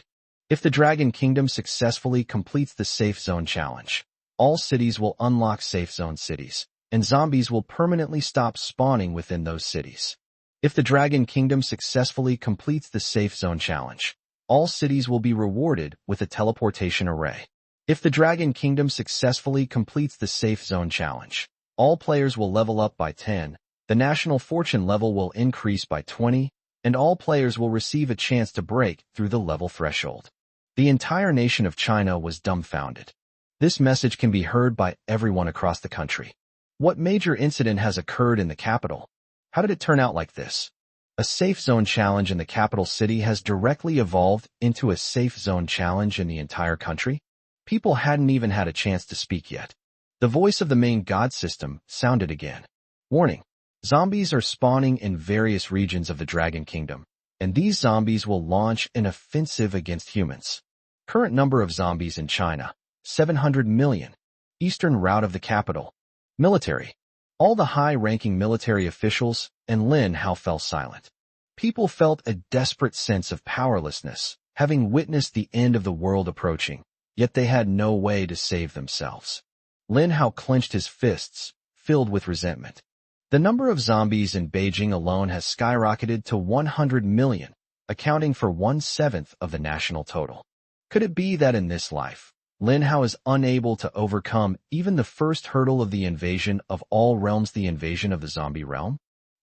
If the Dragon Kingdom successfully completes the Safe Zone Challenge, all cities will unlock Safe Zone cities, and zombies will permanently stop spawning within those cities. If the Dragon Kingdom successfully completes the Safe Zone Challenge, all cities will be rewarded with a teleportation array. If the Dragon Kingdom successfully completes the Safe Zone Challenge, all players will level up by 10, the National Fortune level will increase by 20, and all players will receive a chance to break through the level threshold. The entire nation of China was dumbfounded. This message can be heard by everyone across the country. What major incident has occurred in the capital? How did it turn out like this? A safe zone challenge in the capital city has directly evolved into a safe zone challenge in the entire country? People hadn't even had a chance to speak yet. The voice of the main god system sounded again. Warning. Zombies are spawning in various regions of the Dragon Kingdom, and these zombies will launch an offensive against humans. Current number of zombies in China, 700 million. Eastern route of the capital. Military. All the high-ranking military officials and Lin Hao fell silent. People felt a desperate sense of powerlessness, having witnessed the end of the world approaching, yet they had no way to save themselves. Lin Hao clenched his fists, filled with resentment. The number of zombies in Beijing alone has skyrocketed to 100 million, accounting for 1/7 of the national total. Could it be that in this life, Lin Hao is unable to overcome even the first hurdle of the invasion of all realms, the invasion of the zombie realm?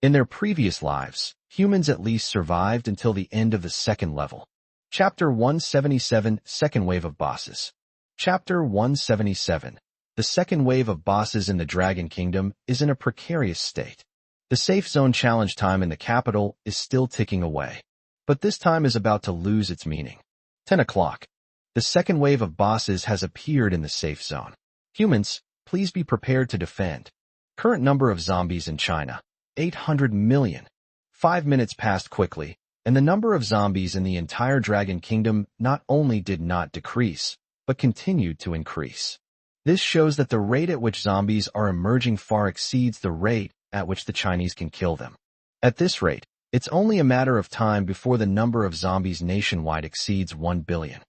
In their previous lives, humans at least survived until the end of the second level. Chapter 177, Second Wave of Bosses. Chapter 177. The second wave of bosses in the Dragon Kingdom is in a precarious state. The safe zone challenge time in the capital is still ticking away. But this time is about to lose its meaning. 10 o'clock. The second wave of bosses has appeared in the safe zone. Humans, please be prepared to defend. Current number of zombies in China, 800 million. 5 minutes passed quickly, and the number of zombies in the entire Dragon Kingdom not only did not decrease, but continued to increase. This shows that the rate at which zombies are emerging far exceeds the rate at which the Chinese can kill them. At this rate, it's only a matter of time before the number of zombies nationwide exceeds 1 billion.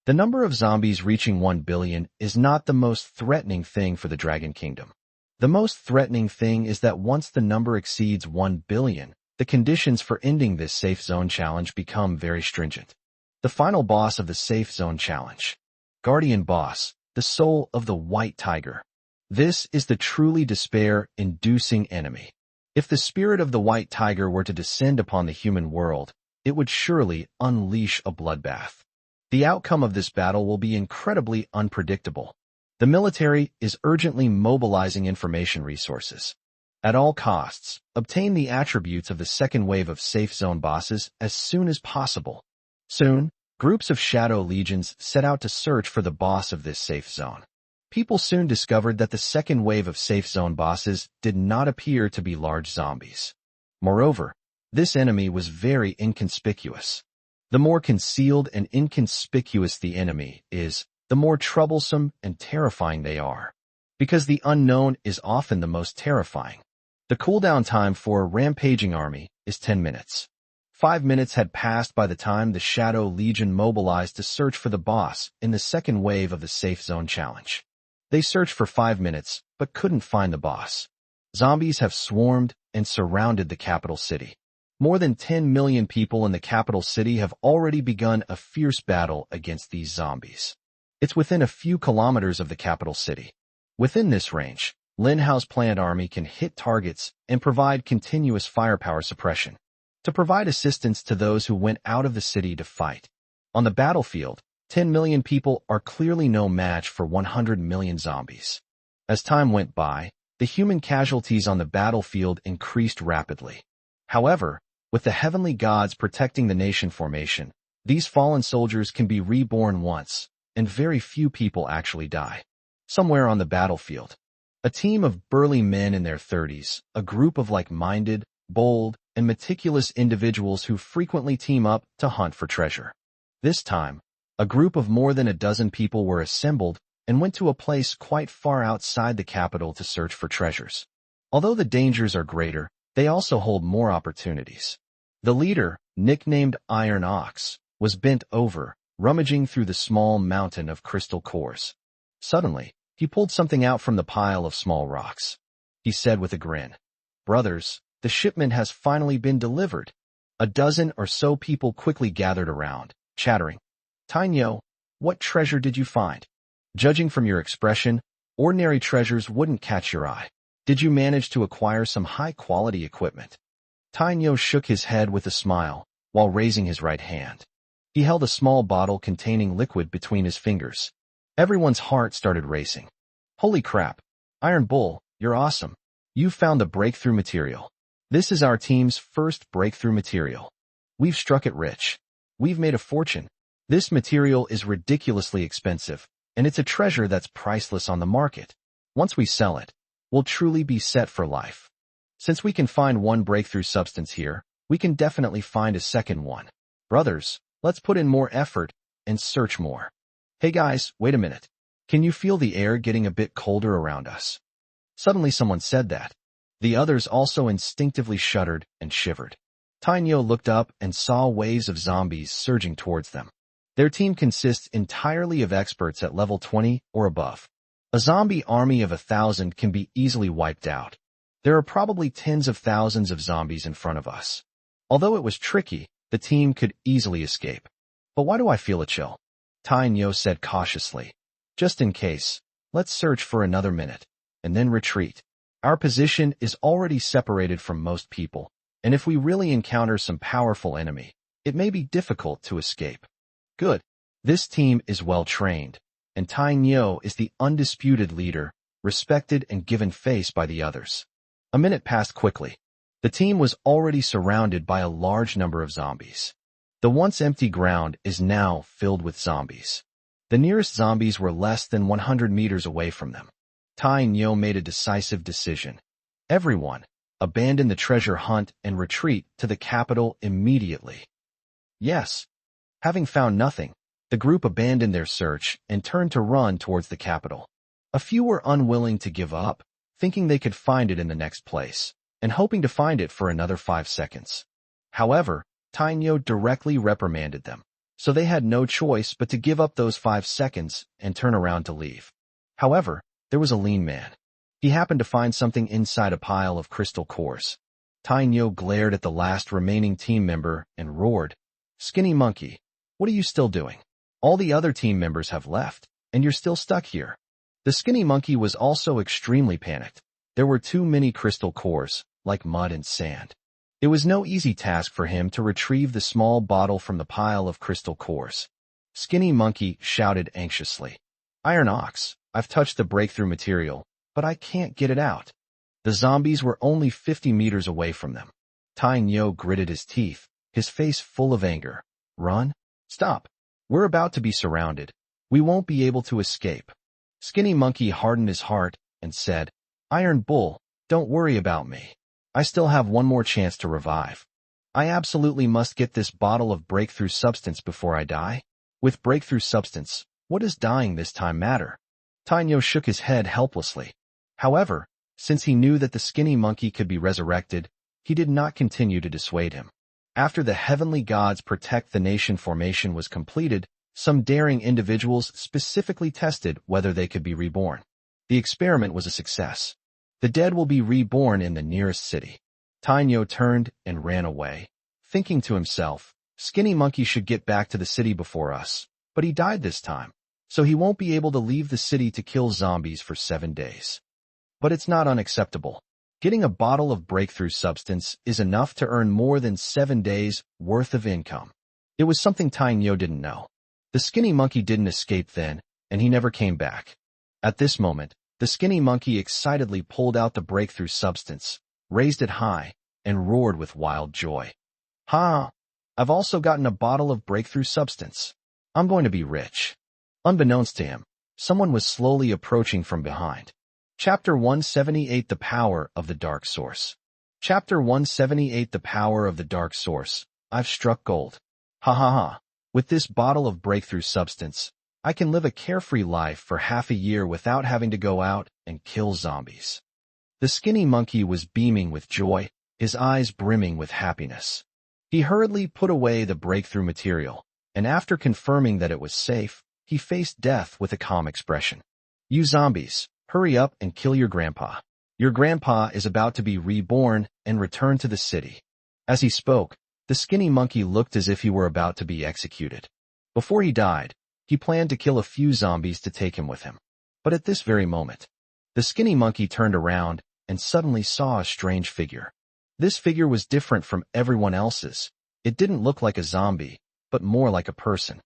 The number of zombies reaching 1 billion is not the most threatening thing for the Dragon Kingdom. The most threatening thing is that once the number exceeds 1 billion, the conditions for ending this safe zone challenge become very stringent. The final boss of the safe zone challenge. Guardian Boss, the soul of the White Tiger. This is the truly despair-inducing enemy. If the spirit of the White Tiger were to descend upon the human world, it would surely unleash a bloodbath. The outcome of this battle will be incredibly unpredictable. The military is urgently mobilizing information resources. At all costs, obtain the attributes of the second wave of safe zone bosses as soon as possible. Soon, groups of shadow legions set out to search for the boss of this safe zone. People soon discovered that the second wave of safe zone bosses did not appear to be large zombies. Moreover, this enemy was very inconspicuous. The more concealed and inconspicuous the enemy is, the more troublesome and terrifying they are. Because the unknown is often the most terrifying. The cooldown time for a rampaging army is 10 minutes. 5 minutes had passed by the time the Shadow Legion mobilized to search for the boss in the second wave of the Safe Zone Challenge. They searched for 5 minutes, but couldn't find the boss. Zombies have swarmed and surrounded the capital city. More than 10 million people in the capital city have already begun a fierce battle against these zombies. It's within a few kilometers of the capital city. Within this range, Lin Hao's planned army can hit targets and provide continuous firepower suppression to provide assistance to those who went out of the city to fight. On the battlefield, 10 million people are clearly no match for 100 million zombies. As time went by, the human casualties on the battlefield increased rapidly. However, with the heavenly gods protecting the nation formation, these fallen soldiers can be reborn once, and very few people actually die. Somewhere on the battlefield, a team of burly men in their 30s, a group of like-minded, bold, and meticulous individuals who frequently team up to hunt for treasure. This time, a group of more than a dozen people were assembled and went to a place quite far outside the capital to search for treasures. Although the dangers are greater, they also hold more opportunities. The leader, nicknamed Iron Ox, was bent over, rummaging through the small mountain of crystal cores. Suddenly, he pulled something out from the pile of small rocks. He said with a grin, "Brothers, the shipment has finally been delivered." A dozen or so people quickly gathered around, chattering. "Tainyo, what treasure did you find?" Judging from your expression, ordinary treasures wouldn't catch your eye. Did you manage to acquire some high-quality equipment? Tainyo shook his head with a smile, while raising his right hand. He held a small bottle containing liquid between his fingers. Everyone's heart started racing. "Holy crap! Iron Bull, you're awesome. You found the breakthrough material. This is our team's first breakthrough material. We've struck it rich. We've made a fortune. This material is ridiculously expensive, and it's a treasure that's priceless on the market. Once we sell it, we'll truly be set for life. Since we can find one breakthrough substance here, we can definitely find a second one. Brothers, let's put in more effort and search more. Hey guys, wait a minute. Can you feel the air getting a bit colder around us?" Suddenly someone said that. The others also instinctively shuddered and shivered. Tainyo looked up and saw waves of zombies surging towards them. Their team consists entirely of experts at level 20 or above. A zombie army of 1,000 can be easily wiped out. There are probably tens of thousands of zombies in front of us. Although it was tricky, the team could easily escape. "But why do I feel a chill?" Tainyo said cautiously. "Just in case, let's search for another minute, and then retreat." Our position is already separated from most people, and if we really encounter some powerful enemy, it may be difficult to escape. Good. This team is well trained, and Tai Nyo is the undisputed leader, respected and given face by the others. A minute passed quickly. The team was already surrounded by a large number of zombies. The once empty ground is now filled with zombies. The nearest zombies were less than 100 meters away from them. Tai Nyo made a decisive decision. Everyone, abandon the treasure hunt and retreat to the capital immediately. Yes. Having found nothing, the group abandoned their search and turned to run towards the capital. A few were unwilling to give up, thinking they could find it in the next place, and hoping to find it for another 5 seconds. However, Tai Nyo directly reprimanded them, so they had no choice but to give up those 5 seconds and turn around to leave. However, there was a lean man. He happened to find something inside a pile of crystal cores. Tai Nyo glared at the last remaining team member and roared, "Skinny monkey, what are you still doing? All the other team members have left, and you're still stuck here." The skinny monkey was also extremely panicked. There were too many crystal cores, like mud and sand. It was no easy task for him to retrieve the small bottle from the pile of crystal cores. Skinny monkey shouted anxiously, "Iron Ox, I've touched the breakthrough material, but I can't get it out." The zombies were only 50 meters away from them. Tai Nyo gritted his teeth, his face full of anger. "Run? Stop. We're about to be surrounded. We won't be able to escape." Skinny monkey hardened his heart and said, "Iron Bull, don't worry about me. I still have one more chance to revive. I absolutely must get this bottle of breakthrough substance before I die. With breakthrough substance, what does dying this time matter?" Tai Nyo shook his head helplessly. However, since he knew that the skinny monkey could be resurrected, he did not continue to dissuade him. After the Heavenly Gods Protect the Nation formation was completed, some daring individuals specifically tested whether they could be reborn. The experiment was a success. The dead will be reborn in the nearest city. Tai Nyo turned and ran away, thinking to himself, "Skinny monkey should get back to the city before us, but he died this time, so he won't be able to leave the city to kill zombies for 7 days. But it's not unacceptable. Getting a bottle of breakthrough substance is enough to earn more than 7 days' worth of income. It was something Tai Nyo didn't know. The skinny monkey didn't escape then, and he never came back. At this moment, the skinny monkey excitedly pulled out the breakthrough substance, raised it high, and roared with wild joy. "Ha! I've also gotten a bottle of breakthrough substance. I'm going to be rich." Unbeknownst to him, someone was slowly approaching from behind. Chapter 178 The Power of the Dark Source. Chapter 178 The Power of the Dark Source. I've struck gold. Ha ha ha. With this bottle of breakthrough substance, I can live a carefree life for half a year without having to go out and kill zombies. The skinny monkey was beaming with joy, his eyes brimming with happiness. He hurriedly put away the breakthrough material, and after confirming that it was safe, he faced death with a calm expression. "You zombies, hurry up and kill your grandpa. Your grandpa is about to be reborn and return to the city." As he spoke, the skinny monkey looked as if he were about to be executed. Before he died, he planned to kill a few zombies to take him with him. But at this very moment, the skinny monkey turned around and suddenly saw a strange figure. This figure was different from everyone else's. It didn't look like a zombie, but more like a person.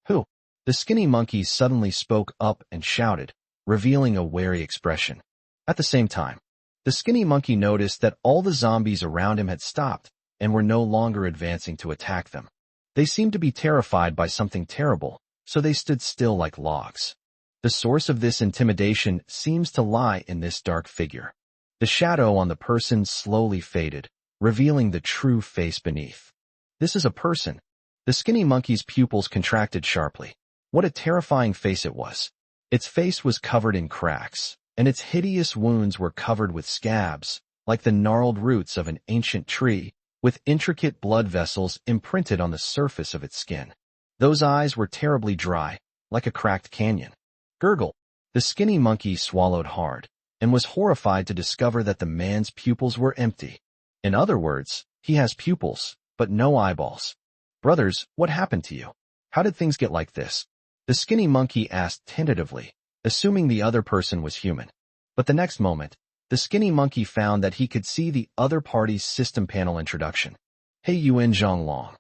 "Who?" The skinny monkey suddenly spoke up and shouted, revealing a wary expression. At the same time, the skinny monkey noticed that all the zombies around him had stopped and were no longer advancing to attack them. They seemed to be terrified by something terrible, so they stood still like logs. The source of this intimidation seems to lie in this dark figure. The shadow on the person slowly faded, revealing the true face beneath. This is a person. The skinny monkey's pupils contracted sharply. What a terrifying face it was. Its face was covered in cracks, and its hideous wounds were covered with scabs, like the gnarled roots of an ancient tree, with intricate blood vessels imprinted on the surface of its skin. Those eyes were terribly dry, like a cracked canyon. Gurgle. The skinny monkey swallowed hard, and was horrified to discover that the man's pupils were empty. In other words, he has pupils, but no eyeballs. "Brothers, what happened to you? How did things get like this?" The skinny monkey asked tentatively, assuming the other person was human. But the next moment, the skinny monkey found that he could see the other party's system panel introduction. Hey Yuan Zhonglong.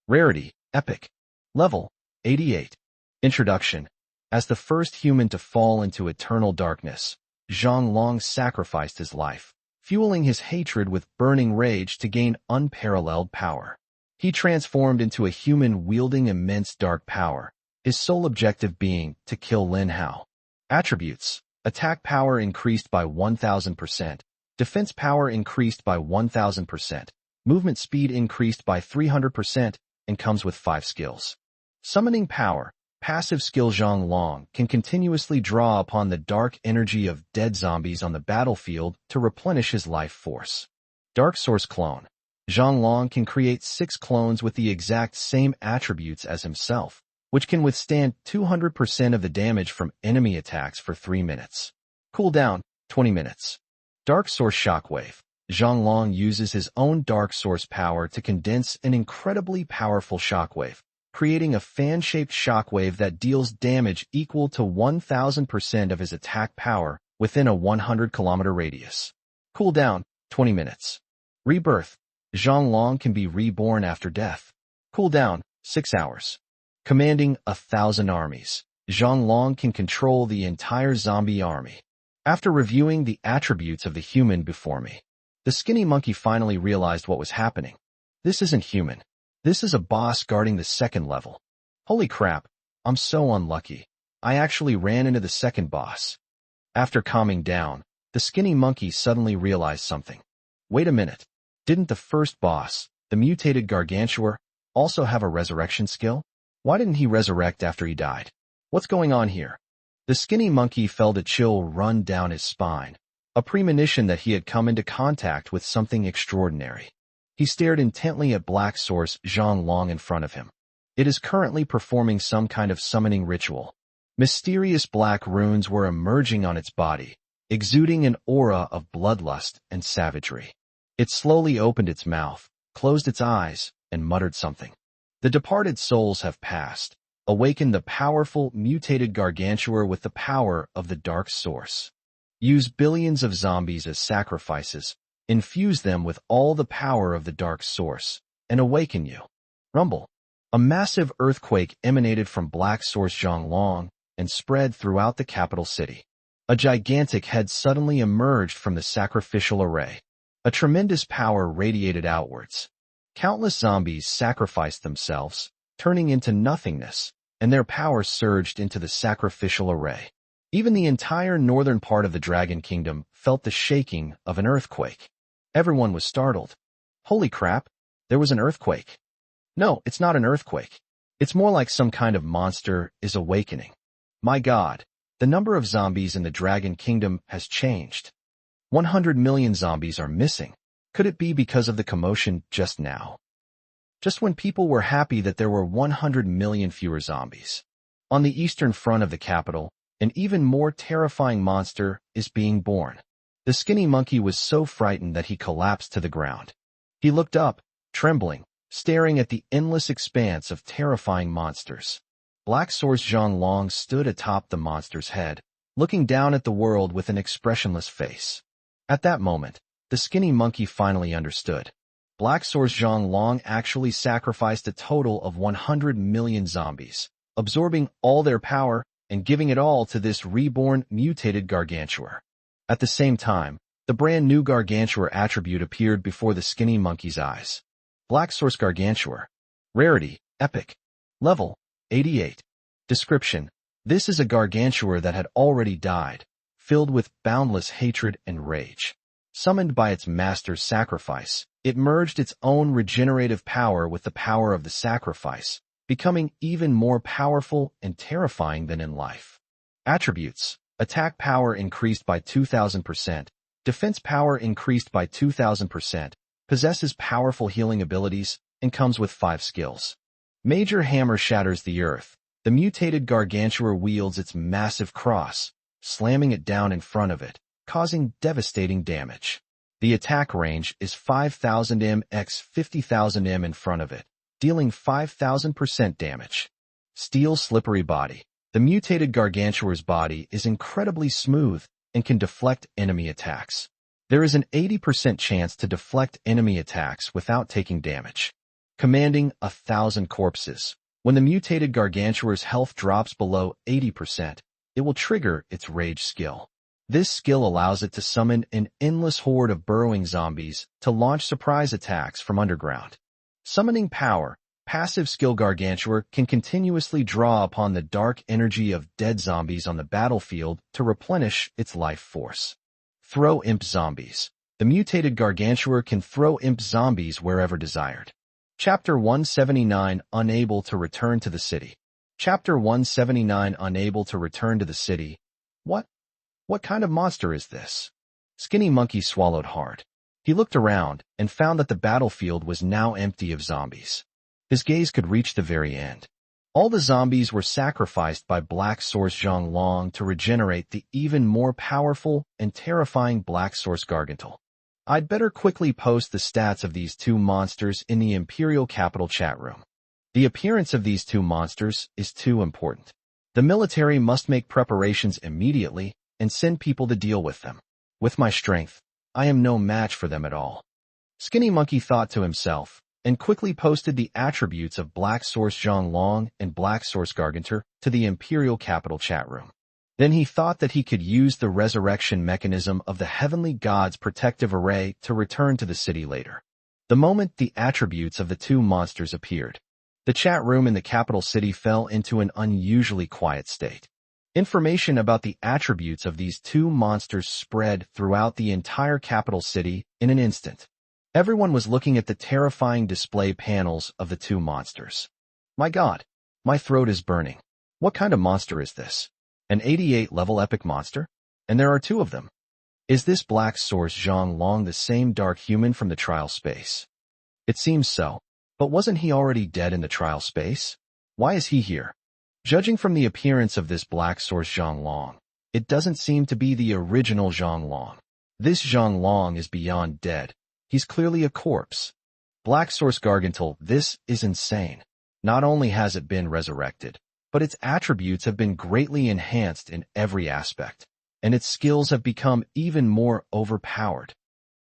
Rarity, Epic. Level, 88. Introduction. As the first human to fall into eternal darkness, Zhonglong sacrificed his life, fueling his hatred with burning rage to gain unparalleled power. He transformed into a human wielding immense dark power, his sole objective being to kill Lin Hao. Attributes. Attack power increased by 1000%, defense power increased by 1000%, movement speed increased by 300%, and comes with 5 skills. Summoning power. Passive skill Zhonglong can continuously draw upon the dark energy of dead zombies on the battlefield to replenish his life force. Dark Source Clone. Zhonglong can create 6 clones with the exact same attributes as himself, which can withstand 200% of the damage from enemy attacks for 3 minutes. Cooldown, 20 minutes. Dark Source Shockwave. Zhonglong uses his own Dark Source power to condense an incredibly powerful shockwave, creating a fan-shaped shockwave that deals damage equal to 1000% of his attack power within a 100-kilometer radius. Cooldown, 20 minutes. Rebirth. Zhonglong can be reborn after death. Cooldown, 6 hours. Commanding 1,000 armies. Zhonglong can control the entire zombie army. After reviewing the attributes of the human before me, the skinny monkey finally realized what was happening. This isn't human. This is a boss guarding the 2nd level. Holy crap, I'm so unlucky. I actually ran into the 2nd boss. After calming down, the skinny monkey suddenly realized something. Wait a minute. Didn't the first boss, the mutated gargantuar, also have a resurrection skill? Why didn't he resurrect after he died? What's going on here? The skinny monkey felt a chill run down his spine, a premonition that he had come into contact with something extraordinary. He stared intently at Black Source Zhonglong in front of him. It is currently performing some kind of summoning ritual. Mysterious black runes were emerging on its body, exuding an aura of bloodlust and savagery. It slowly opened its mouth, closed its eyes, and muttered something. The departed souls have passed. Awaken the powerful, mutated gargantuar with the power of the Dark Source. Use billions of zombies as sacrifices, infuse them with all the power of the Dark Source, and awaken you. Rumble. A massive earthquake emanated from Black Source Zhonglong and spread throughout the capital city. A gigantic head suddenly emerged from the sacrificial array. A tremendous power radiated outwards. Countless zombies sacrificed themselves, turning into nothingness, and their power surged into the sacrificial array. Even the entire northern part of the Dragon Kingdom felt the shaking of an earthquake. Everyone was startled. Holy crap, there was an earthquake. No, it's not an earthquake. It's more like some kind of monster is awakening. My God, the number of zombies in the Dragon Kingdom has changed. 100 million zombies are missing. Could it be because of the commotion just now? Just when people were happy that there were 100 million fewer zombies. On the eastern front of the capital, an even more terrifying monster is being born. The skinny monkey was so frightened that he collapsed to the ground. He looked up, trembling, staring at the endless expanse of terrifying monsters. Black Source Zhonglong stood atop the monster's head, looking down at the world with an expressionless face. At that moment, the skinny monkey finally understood. Black Source Zhonglong actually sacrificed a total of 100 million zombies, absorbing all their power and giving it all to this reborn, mutated gargantuar. At the same time, the brand new gargantuar attribute appeared before the skinny monkey's eyes. Black Source Gargantuar. Rarity, Epic. Level, 88. Description. This is a gargantuar that had already died, filled with boundless hatred and rage. Summoned by its master's sacrifice, it merged its own regenerative power with the power of the sacrifice, becoming even more powerful and terrifying than in life. Attributes. Attack power increased by 2,000%, defense power increased by 2,000%, possesses powerful healing abilities, and comes with 5 skills. Major hammer shatters the earth. The mutated gargantuar wields its massive cross, slamming it down in front of it, causing devastating damage. The attack range is 5,000 m x 50,000 m in front of it, dealing 5,000% damage. Steel slippery body. The mutated gargantuar's body is incredibly smooth and can deflect enemy attacks. There is an 80% chance to deflect enemy attacks without taking damage. Commanding 1,000 corpses. When the mutated Gargantuar's health drops below 80%, it will trigger its rage skill. This skill allows it to summon an endless horde of burrowing zombies to launch surprise attacks from underground. Summoning power. Passive skill Gargantuar can continuously draw upon the dark energy of dead zombies on the battlefield to replenish its life force. Throw imp zombies. The mutated Gargantuar can throw imp zombies wherever desired. Chapter 179 Unable to return to the city. Chapter 179 Unable to return to the city. What kind of monster is this? Skinny Monkey swallowed hard. He looked around and found that the battlefield was now empty of zombies. His gaze could reach the very end. All the zombies were sacrificed by Black Source Zhonglong to regenerate the even more powerful and terrifying Black Source Gargantul. I'd better quickly post the stats of these two monsters in the Imperial Capital chat room. The appearance of these two monsters is too important. The military must make preparations immediately and send people to deal with them. With my strength, I am no match for them at all. Skinny Monkey thought to himself, and quickly posted the attributes of Black Source Zhonglong and Black Source Gargantur to the Imperial Capital chat room. Then he thought that he could use the resurrection mechanism of the Heavenly God's protective array to return to the city later. The moment the attributes of the two monsters appeared, the chat room in the capital city fell into an unusually quiet state. Information about the attributes of these two monsters spread throughout the entire capital city in an instant. Everyone was looking at the terrifying display panels of the two monsters. My God, my throat is burning. What kind of monster is this? An 88-level epic monster? And there are two of them. Is this Black Source Zhonglong the same dark human from the trial space? It seems so, but wasn't he already dead in the trial space? Why is he here? Judging from the appearance of this Black Source Zhonglong, it doesn't seem to be the original Zhonglong. This Zhonglong is beyond dead. He's clearly a corpse. Black Source Gargantul, this is insane. Not only has it been resurrected, but its attributes have been greatly enhanced in every aspect, and its skills have become even more overpowered.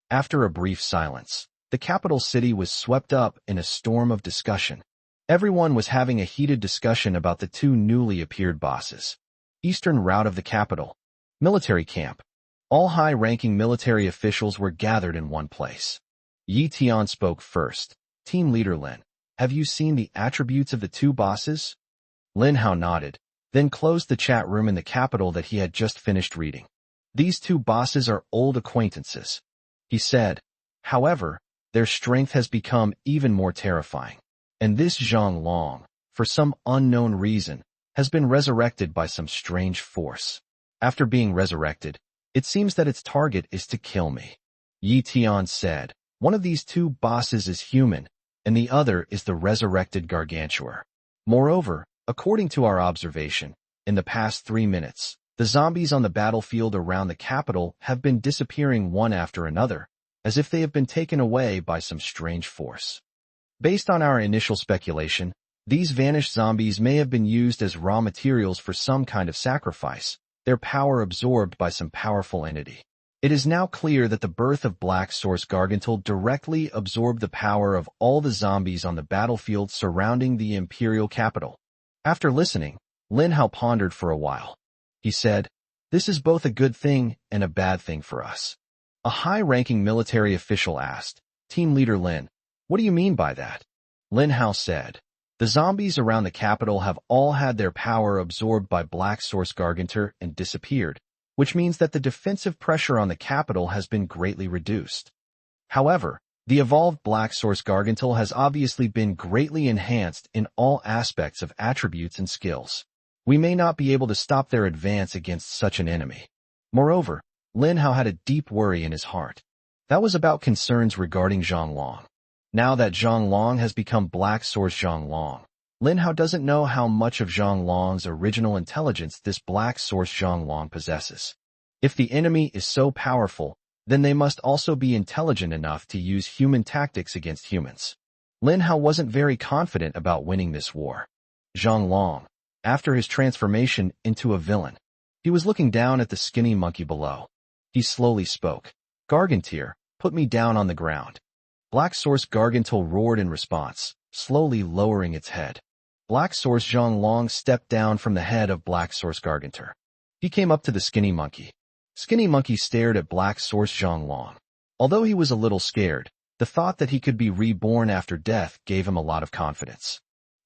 After a brief silence, the capital city was swept up in a storm of discussion. Everyone was having a heated discussion about the two newly appeared bosses. Eastern route of the capital. Military camp. All high-ranking military officials were gathered in one place. Yi Tian spoke first. Team leader Lin, have you seen the attributes of the two bosses? Lin Hao nodded, then closed the chat room in the capital that he had just finished reading. These two bosses are old acquaintances. He said, however, their strength has become even more terrifying. And this Zhonglong, for some unknown reason, has been resurrected by some strange force. After being resurrected, it seems that its target is to kill me. Yi Tian said, one of these two bosses is human, and the other is the resurrected Gargantuar. Moreover, according to our observation, in the past 3 minutes, the zombies on the battlefield around the capital have been disappearing one after another, as if they have been taken away by some strange force. Based on our initial speculation, these vanished zombies may have been used as raw materials for some kind of sacrifice, their power absorbed by some powerful entity. It is now clear that the birth of Black Source Gargantul directly absorbed the power of all the zombies on the battlefield surrounding the imperial capital. After listening, Lin Hao pondered for a while. He said, this is both a good thing and a bad thing for us. A high-ranking military official asked, Team Leader Lin, what do you mean by that? Lin Hao said, the zombies around the capital have all had their power absorbed by Black Source Gargantur and disappeared, which means that the defensive pressure on the capital has been greatly reduced. However, the evolved Black Source Gargantul has obviously been greatly enhanced in all aspects of attributes and skills. We may not be able to stop their advance against such an enemy. Moreover, Lin Hao had a deep worry in his heart. That was about concerns regarding Zhonglong. Now that Zhonglong has become Black Source Zhonglong, Lin Hao doesn't know how much of Zhonglong's original intelligence this Black Source Zhonglong possesses. If the enemy is so powerful, then they must also be intelligent enough to use human tactics against humans. Lin Hao wasn't very confident about winning this war. Zhonglong, after his transformation into a villain, he was looking down at the skinny monkey below. He slowly spoke. Gargantier, put me down on the ground. Black Source Gargantul roared in response, slowly lowering its head. Black Source Zhonglong stepped down from the head of Black Source Gargantur. He came up to the Skinny Monkey. Skinny Monkey stared at Black Source Zhonglong. Although he was a little scared, the thought that he could be reborn after death gave him a lot of confidence.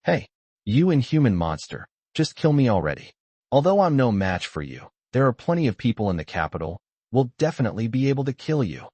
Hey, you inhuman monster, just kill me already. Although I'm no match for you, there are plenty of people in the capital. We'll definitely be able to kill you.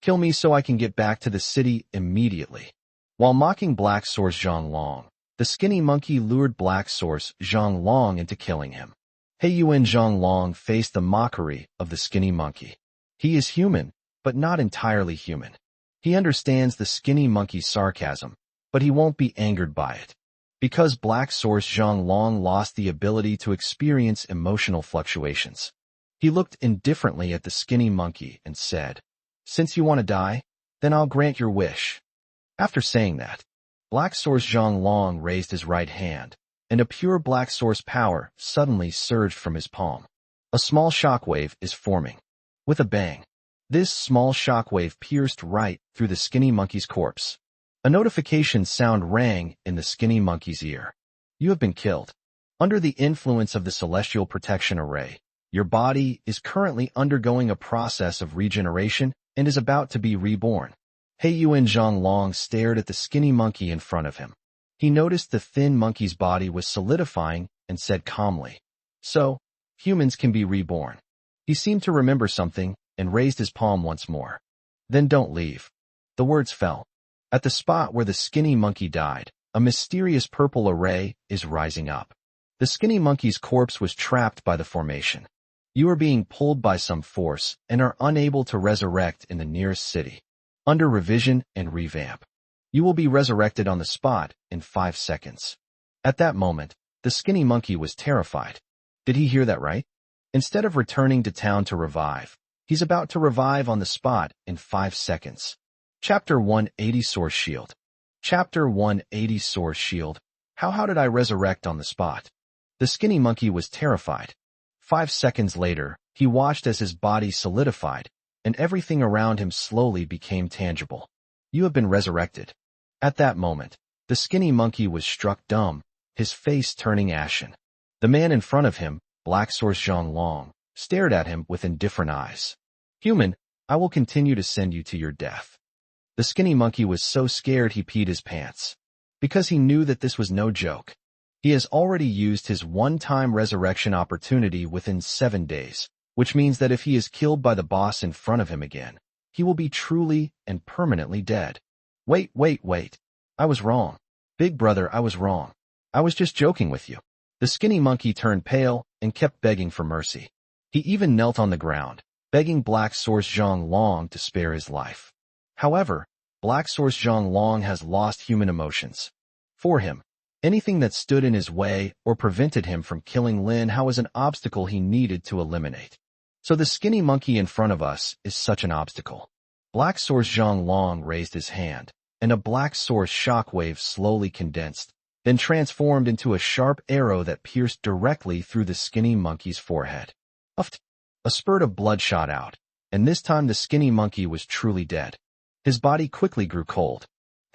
Kill me so I can get back to the city immediately. While mocking Black Source Zhonglong, the Skinny Monkey lured Black Source Zhonglong into killing him. Heiyuan Zhonglong faced the mockery of the Skinny Monkey. He is human, but not entirely human. He understands the Skinny Monkey's sarcasm, but he won't be angered by it. Because Black Source Zhonglong lost the ability to experience emotional fluctuations. He looked indifferently at the Skinny Monkey and said, "Since you want to die, then I'll grant your wish." After saying that, Black Source Zhonglong raised his right hand, and a pure Black Source power suddenly surged from his palm. A small shockwave is forming. With a bang, this small shockwave pierced right through the Skinny Monkey's corpse. A notification sound rang in the Skinny Monkey's ear. You have been killed. Under the influence of the Celestial Protection Array, your body is currently undergoing a process of regeneration and is about to be reborn. Heiyuan Zhonglong stared at the Skinny Monkey in front of him. He noticed the thin monkey's body was solidifying and said calmly, "So, humans can be reborn." He seemed to remember something and raised his palm once more. "Then don't leave." The words fell. At the spot where the Skinny Monkey died, a mysterious purple array is rising up. The Skinny Monkey's corpse was trapped by the formation. You are being pulled by some force and are unable to resurrect in the nearest city. Under revision and revamp. You will be resurrected on the spot in 5 seconds. At that moment, the Skinny Monkey was terrified. Did he hear that right? Instead of returning to town to revive, he's about to revive on the spot in 5 seconds. Chapter 180 Source Shield. Chapter 180 Source Shield. How did I resurrect on the spot? The Skinny Monkey was terrified. 5 seconds later, he watched as his body solidified, and everything around him slowly became tangible. You have been resurrected. At that moment, the Skinny Monkey was struck dumb, his face turning ashen. The man in front of him, Black Source Zhonglong, stared at him with indifferent eyes. Human, I will continue to send you to your death. The Skinny Monkey was so scared he peed his pants. Because he knew that this was no joke. He has already used his one-time resurrection opportunity within 7 days, which means that if he is killed by the boss in front of him again, he will be truly and permanently dead. Wait. I was wrong. Big brother, I was wrong. I was just joking with you. The Skinny Monkey turned pale and kept begging for mercy. He even knelt on the ground, begging Black Source Zhonglong to spare his life. However, Black Source Zhonglong has lost human emotions. For him, anything that stood in his way or prevented him from killing Lin Hao was an obstacle he needed to eliminate. So the Skinny Monkey in front of us is such an obstacle. Black Source Zhonglong raised his hand, and a Black Source shockwave slowly condensed, then transformed into a sharp arrow that pierced directly through the Skinny Monkey's forehead. Uft! A spurt of blood shot out, and this time the Skinny Monkey was truly dead. His body quickly grew cold.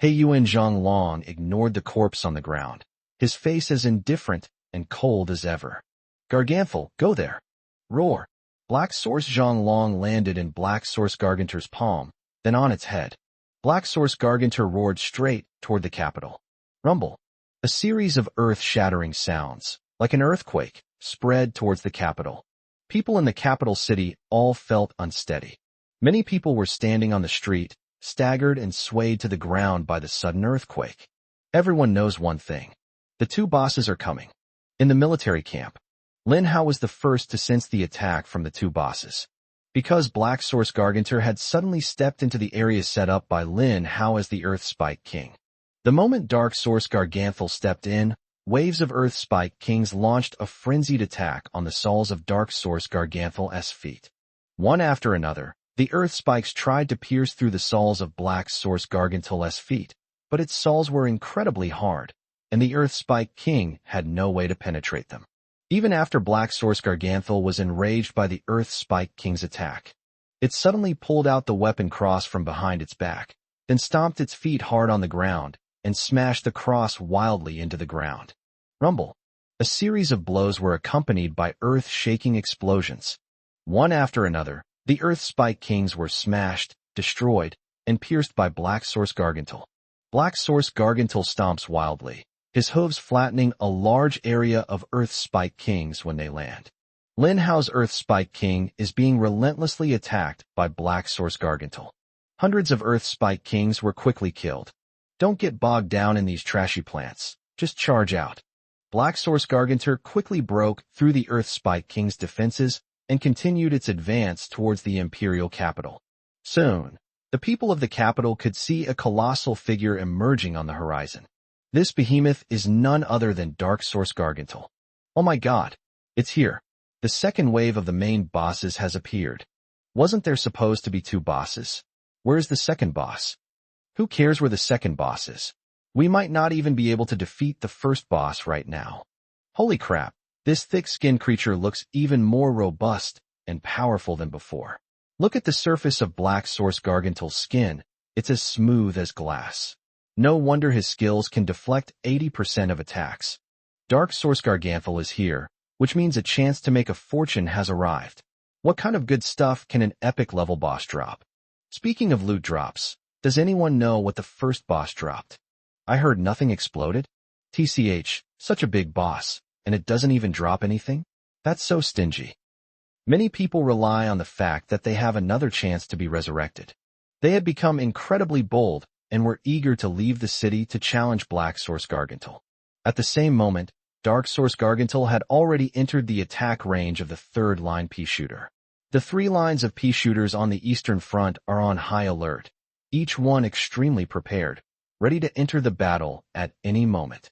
Heiyuan Zhonglong ignored the corpse on the ground, his face as indifferent and cold as ever. Garganthal, go there. Roar. Black Source Zhonglong landed in Black Source Gargantur's palm, then on its head. Black Source Gargantur roared straight toward the capital. Rumble. A series of earth-shattering sounds, like an earthquake, spread towards the capital. People in the capital city all felt unsteady. Many people were standing on the street, staggered and swayed to the ground by the sudden earthquake. Everyone knows one thing. The two bosses are coming. In the military camp, Lin Hao was the first to sense the attack from the two bosses. Because Black Source Gargantur had suddenly stepped into the area set up by Lin Hao as the Earth Spike King. The moment Dark Source Garganthal stepped in, waves of Earth Spike Kings launched a frenzied attack on the souls of Dark Source Garganthal's feet. One after another, the Earth Spikes tried to pierce through the souls of Black Source Garganthal's feet, but its souls were incredibly hard, and the Earth Spike King had no way to penetrate them. Even after Black Source Garganthal was enraged by the Earth Spike King's attack, It suddenly pulled out the weapon cross from behind its back, then stomped its feet hard on the ground and smashed the cross wildly into the ground. Rumble. A series of blows were accompanied by earth-shaking explosions. One after another, the Earth Spike Kings were smashed, destroyed, and pierced by Black Source Gargantul. Black Source Gargantul stomps wildly, his hooves flattening a large area of Earth Spike Kings when they land. Lin Hao's Earth Spike King is being relentlessly attacked by Black Source Gargantul. Hundreds of Earth Spike Kings were quickly killed. Don't get bogged down in these trashy plants, just charge out. Black Source Gargantul quickly broke through the Earth Spike King's defenses and continued its advance towards the imperial capital. Soon, the people of the capital could see a colossal figure emerging on the horizon. This behemoth is none other than Dark Source Gargantul. Oh my god, it's here. The second wave of the main bosses has appeared. Wasn't there supposed to be 2 bosses? Where's the second boss? Who cares where the second boss is? We might not even be able to defeat the first boss right now. Holy crap, this thick-skinned creature looks even more robust and powerful than before. Look at the surface of Black Source Gargantul's skin, it's as smooth as glass. No wonder his skills can deflect 80% of attacks. Dark Source Gargantul is here, which means a chance to make a fortune has arrived. What kind of good stuff can an epic level boss drop? Speaking of loot drops, does anyone know what the first boss dropped? I heard nothing exploded. TCH, such a big boss, and it doesn't even drop anything? That's so stingy. Many people rely on the fact that they have another chance to be resurrected. They had become incredibly bold and were eager to leave the city to challenge Black Source Gargantul. At the same moment, Dark Source Gargantul had already entered the attack range of the third-line pea shooter. The 3 lines of pea shooters on the eastern front are on high alert, each one extremely prepared, ready to enter the battle at any moment.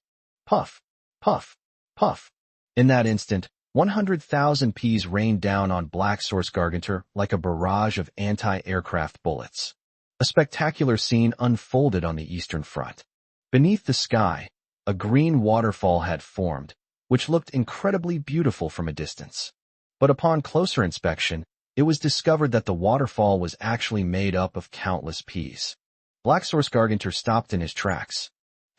Puff, puff, puff. In that instant, 100,000 peas rained down on Black Source Gargantul like a barrage of anti-aircraft bullets. A spectacular scene unfolded on the eastern front. Beneath the sky, a green waterfall had formed, which looked incredibly beautiful from a distance. But upon closer inspection, it was discovered that the waterfall was actually made up of countless peas. Black Source Gargantul stopped in his tracks.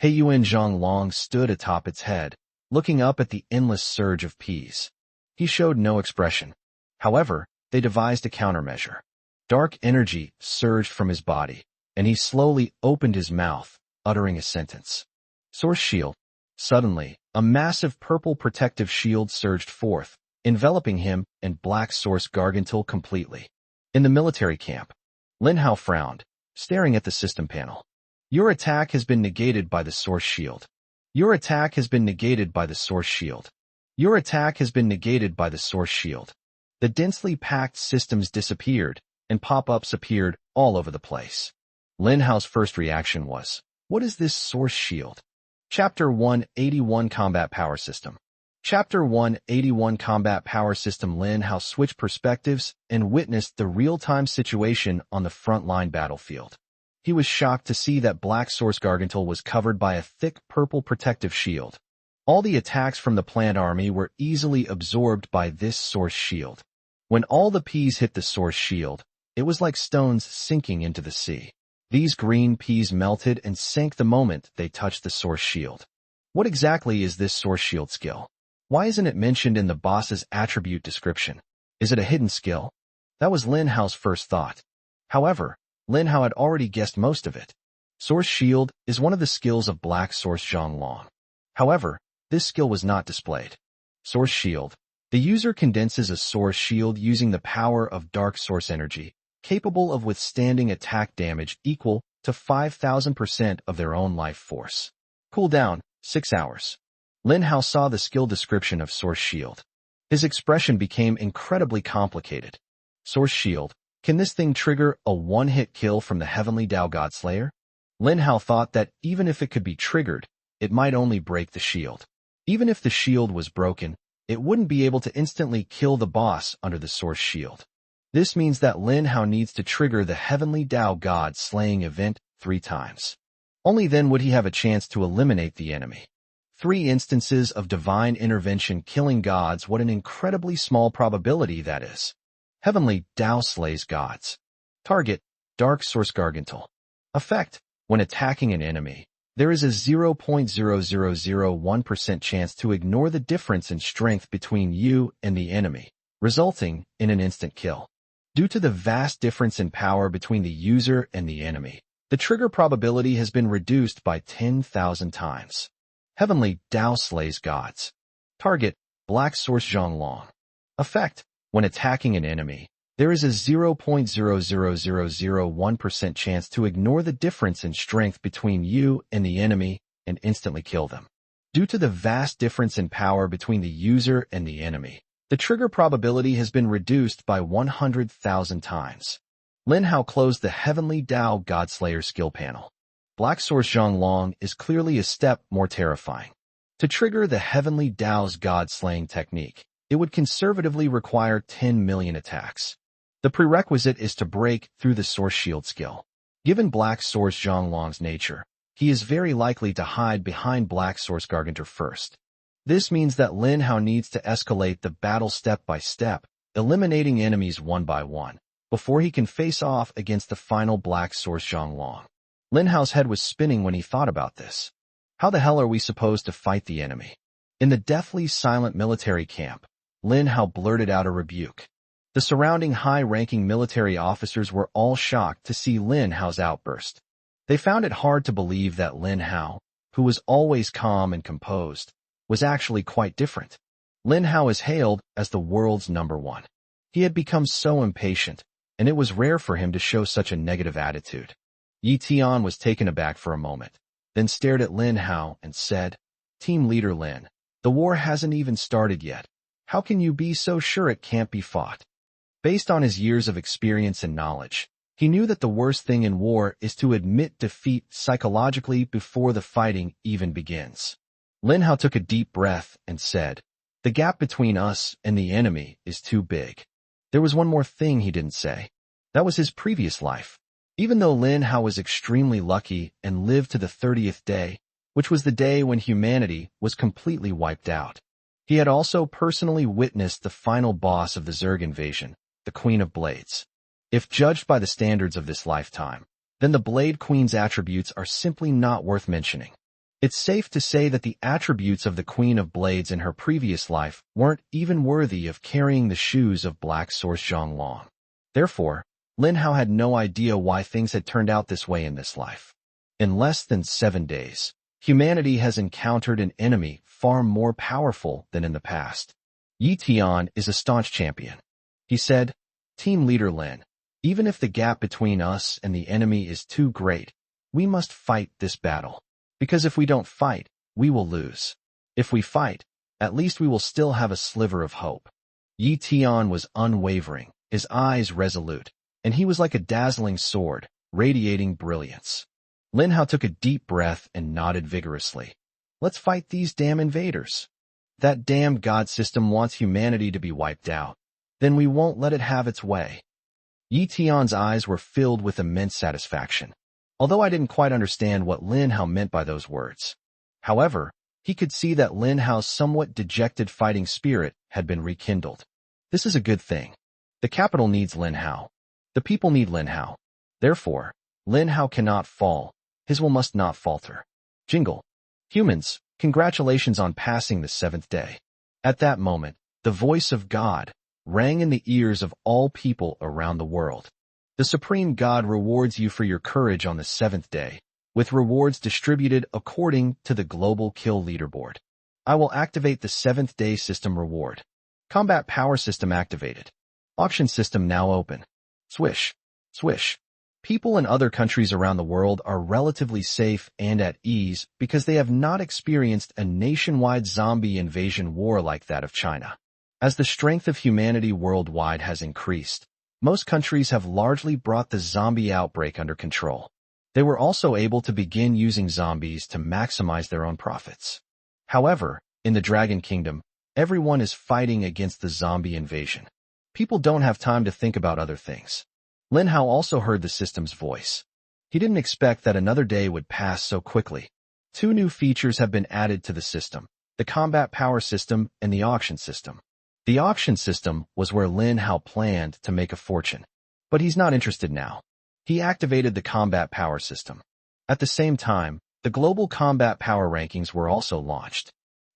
Heiyuan Zhonglong stood atop its head, looking up at the endless surge of peas. He showed no expression. However, they devised a countermeasure. Dark energy surged from his body, and he slowly opened his mouth, uttering a sentence. Source Shield. Suddenly, a massive purple protective shield surged forth, enveloping him and Black Source Gargantul completely. In the military camp, Lin Hao frowned, staring at the system panel. Your attack has been negated by the Source Shield. Your attack has been negated by the Source Shield. Your attack has been negated by the Source Shield. The densely packed systems disappeared, and pop-ups appeared all over the place. Lin Hao's first reaction was, what is this Source Shield? Chapter 181 Combat Power System. Chapter 181 Combat Power System. Lin Hao switched perspectives and witnessed the real-time situation on the front-line battlefield. He was shocked to see that Black Source Gargantul was covered by a thick purple protective shield. All the attacks from the plant army were easily absorbed by this Source Shield. When all the peas hit the Source Shield, it was like stones sinking into the sea. These green peas melted and sank the moment they touched the Source Shield. What exactly is this Source Shield skill? Why isn't it mentioned in the boss's attribute description? Is it a hidden skill? That was Lin Hao's first thought. However, Lin Hao had already guessed most of it. Source Shield is one of the skills of Black Source Zhonglong. However, this skill was not displayed. Source Shield. The user condenses a Source Shield using the power of Dark Source Energy, capable of withstanding attack damage equal to 5,000% of their own life force. Cooldown, 6 hours. Lin Hao saw the skill description of Source Shield. His expression became incredibly complicated. Source Shield. Can this thing trigger a one-hit kill from the Heavenly Dao Godslayer? Lin Hao thought that even if it could be triggered, it might only break the shield. Even if the shield was broken, it wouldn't be able to instantly kill the boss under the Source Shield. This means that Lin Hao needs to trigger the Heavenly Dao God slaying event 3 times. Only then would he have a chance to eliminate the enemy. 3 instances of divine intervention killing gods, what an incredibly small probability that is. Heavenly Tao slays gods. Target, Dark Source Gargantul. Effect, when attacking an enemy, there is a 0.0001% chance to ignore the difference in strength between you and the enemy, resulting in an instant kill. Due to the vast difference in power between the user and the enemy, the trigger probability has been reduced by 10,000 times. Heavenly Tao slays gods. Target, Black Source Zhonglong. Effect, when attacking an enemy, there is a 0.00001% chance to ignore the difference in strength between you and the enemy and instantly kill them. Due to the vast difference in power between the user and the enemy, the trigger probability has been reduced by 100,000 times. Lin Hao closed the Heavenly Tao Godslayer skill panel. Black Source Zhonglong is clearly a step more terrifying. To trigger the Heavenly Tao's God-slaying technique, it would conservatively require 10 million attacks. The prerequisite is to break through the Source Shield skill. Given Black Source Zhonglong's nature, he is very likely to hide behind Black Source Gargantur first. This means that Lin Hao needs to escalate the battle step by step, eliminating enemies one by one, before he can face off against the final Black Source Zhonglong. Lin Hao's head was spinning when he thought about this. How the hell are we supposed to fight the enemy? In the deathly silent military camp, Lin Hao blurted out a rebuke. The surrounding high-ranking military officers were all shocked to see Lin Hao's outburst. They found it hard to believe that Lin Hao, who was always calm and composed, was actually quite different. Lin Hao is hailed as the world's #1. He had become so impatient, and it was rare for him to show such a negative attitude. Yi Tian was taken aback for a moment, then stared at Lin Hao and said, "Team leader Lin, the war hasn't even started yet. How can you be so sure it can't be fought?" Based on his years of experience and knowledge, he knew that the worst thing in war is to admit defeat psychologically before the fighting even begins. Lin Hao took a deep breath and said, "The gap between us and the enemy is too big." There was one more thing he didn't say. That was his previous life. Even though Lin Hao was extremely lucky and lived to the 30th day, which was the day when humanity was completely wiped out, he had also personally witnessed the final boss of the Zerg invasion, the Queen of Blades. If judged by the standards of this lifetime, then the Blade Queen's attributes are simply not worth mentioning. It's safe to say that the attributes of the Queen of Blades in her previous life weren't even worthy of carrying the shoes of Black Source Zhonglong. Therefore, Lin Hao had no idea why things had turned out this way in this life. In less than 7 days, humanity has encountered an enemy far more powerful than in the past. Yi Tian is a staunch champion. He said, "Team leader Lin, even if the gap between us and the enemy is too great, we must fight this battle. Because if we don't fight, we will lose. If we fight, at least we will still have a sliver of hope." Yi Tian was unwavering, his eyes resolute, and he was like a dazzling sword, radiating brilliance. Lin Hao took a deep breath and nodded vigorously. "Let's fight these damn invaders. That damn god system wants humanity to be wiped out. Then we won't let it have its way." Yi Tian's eyes were filled with immense satisfaction, although I didn't quite understand what Lin Hao meant by those words. However, he could see that Lin Hao's somewhat dejected fighting spirit had been rekindled. This is a good thing. The capital needs Lin Hao. The people need Lin Hao. Therefore, Lin Hao cannot fall. His will must not falter. Jingle. Humans, congratulations on passing the 7th day. At that moment, the voice of God rang in the ears of all people around the world. The Supreme God rewards you for your courage on the 7th day, with rewards distributed according to the Global Kill Leaderboard. I will activate the 7th day system reward. Combat power system activated. Auction system now open. Swish. Swish. People in other countries around the world are relatively safe and at ease because they have not experienced a nationwide zombie invasion war like that of China. As the strength of humanity worldwide has increased, most countries have largely brought the zombie outbreak under control. They were also able to begin using zombies to maximize their own profits. However, in the Dragon Kingdom, everyone is fighting against the zombie invasion. People don't have time to think about other things. Lin Hao also heard the system's voice. He didn't expect that another day would pass so quickly. 2 new features have been added to the system, the combat power system and the auction system. The auction system was where Lin Hao planned to make a fortune. But he's not interested now. He activated the combat power system. At the same time, the global combat power rankings were also launched.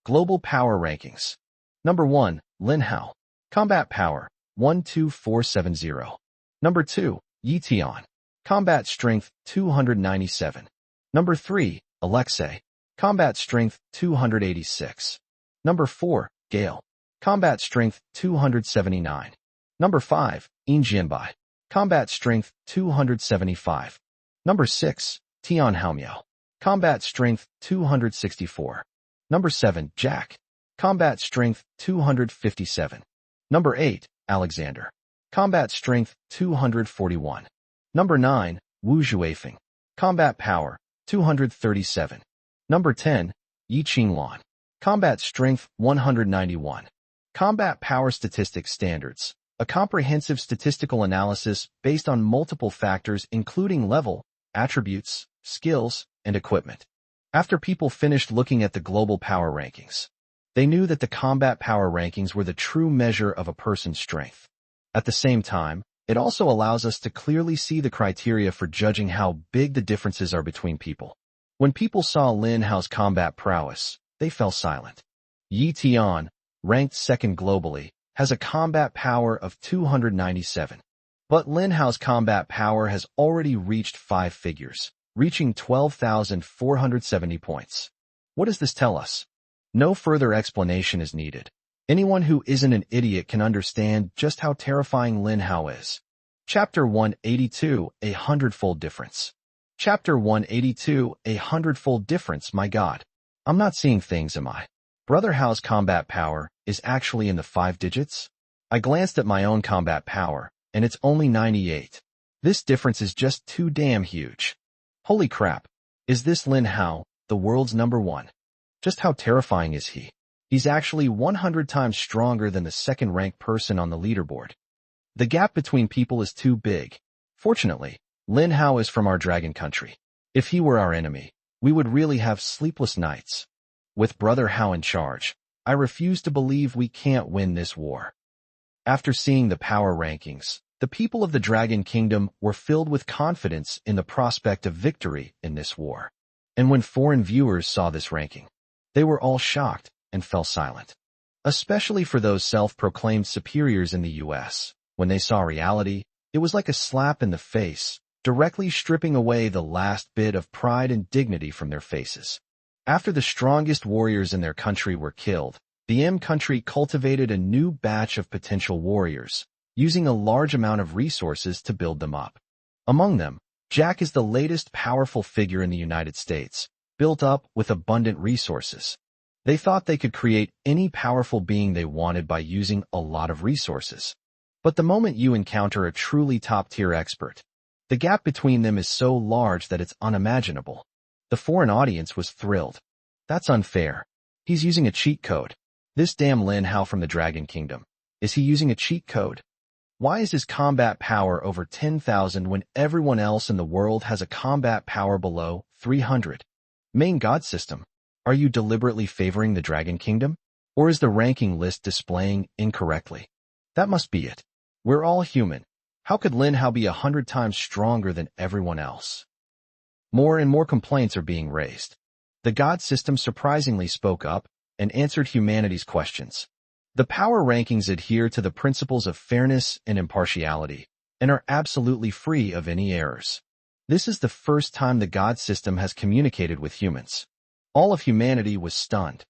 Global power rankings. Number 1, Lin Hao. Combat power, 12470. Number 2, Yi Tian. Combat strength, 297. Number 3, Alexei. Combat strength, 286. Number 4, Gale. Combat strength, 279. Number 5, Yin Jianbai. Combat strength, 275. Number 6, Tian Haomiao. Combat strength, 264. Number 7, Jack. Combat strength, 257. Number 8, Alexander. Combat strength, 241. Number 9, Wu Zhuifeng. Combat power, 237. Number 10, Yi Qinglan. Combat strength, 191. Combat power statistics standards. A comprehensive statistical analysis based on multiple factors including level, attributes, skills, and equipment. After people finished looking at the global power rankings, they knew that the combat power rankings were the true measure of a person's strength. At the same time, it also allows us to clearly see the criteria for judging how big the differences are between people. When people saw Lin Hao's combat prowess, they fell silent. Yi Tian, ranked second globally, has a combat power of 297. But Lin Hao's combat power has already reached 5 figures, reaching 12,470 points. What does this tell us? No further explanation is needed. Anyone who isn't an idiot can understand just how terrifying Lin Hao is. Chapter 182, A Hundredfold Difference. Chapter 182, A Hundredfold Difference. My God. I'm not seeing things, am I? Brother Hao's combat power is actually in the 5 digits? I glanced at my own combat power, and it's only 98. This difference is just too damn huge. Holy crap. Is this Lin Hao, the world's number 1? Just how terrifying is he? He's actually 100 times stronger than the second-ranked person on the leaderboard. The gap between people is too big. Fortunately, Lin Hao is from our dragon country. If he were our enemy, we would really have sleepless nights. With Brother Hao in charge, I refuse to believe we can't win this war. After seeing the power rankings, the people of the Dragon Kingdom were filled with confidence in the prospect of victory in this war. And when foreign viewers saw this ranking, they were all shocked and fell silent. Especially for those self-proclaimed superiors in the US. When they saw reality, it was like a slap in the face, directly stripping away the last bit of pride and dignity from their faces. After the strongest warriors in their country were killed, the M country cultivated a new batch of potential warriors, using a large amount of resources to build them up. Among them, Jack is the latest powerful figure in the United States, built up with abundant resources. They thought they could create any powerful being they wanted by using a lot of resources. But the moment you encounter a truly top-tier expert, the gap between them is so large that it's unimaginable. The foreign audience was thrilled. That's unfair. He's using a cheat code. This damn Lin Hao from the Dragon Kingdom. Is he using a cheat code? Why is his combat power over 10,000 when everyone else in the world has a combat power below 300? Main God system. Are you deliberately favoring the Dragon Kingdom? Or is the ranking list displaying incorrectly? That must be it. We're all human. How could Lin Hao be 100 times stronger than everyone else? More and more complaints are being raised. The God system surprisingly spoke up and answered humanity's questions. The power rankings adhere to the principles of fairness and impartiality and are absolutely free of any errors. This is the first time the God system has communicated with humans. All of humanity was stunned.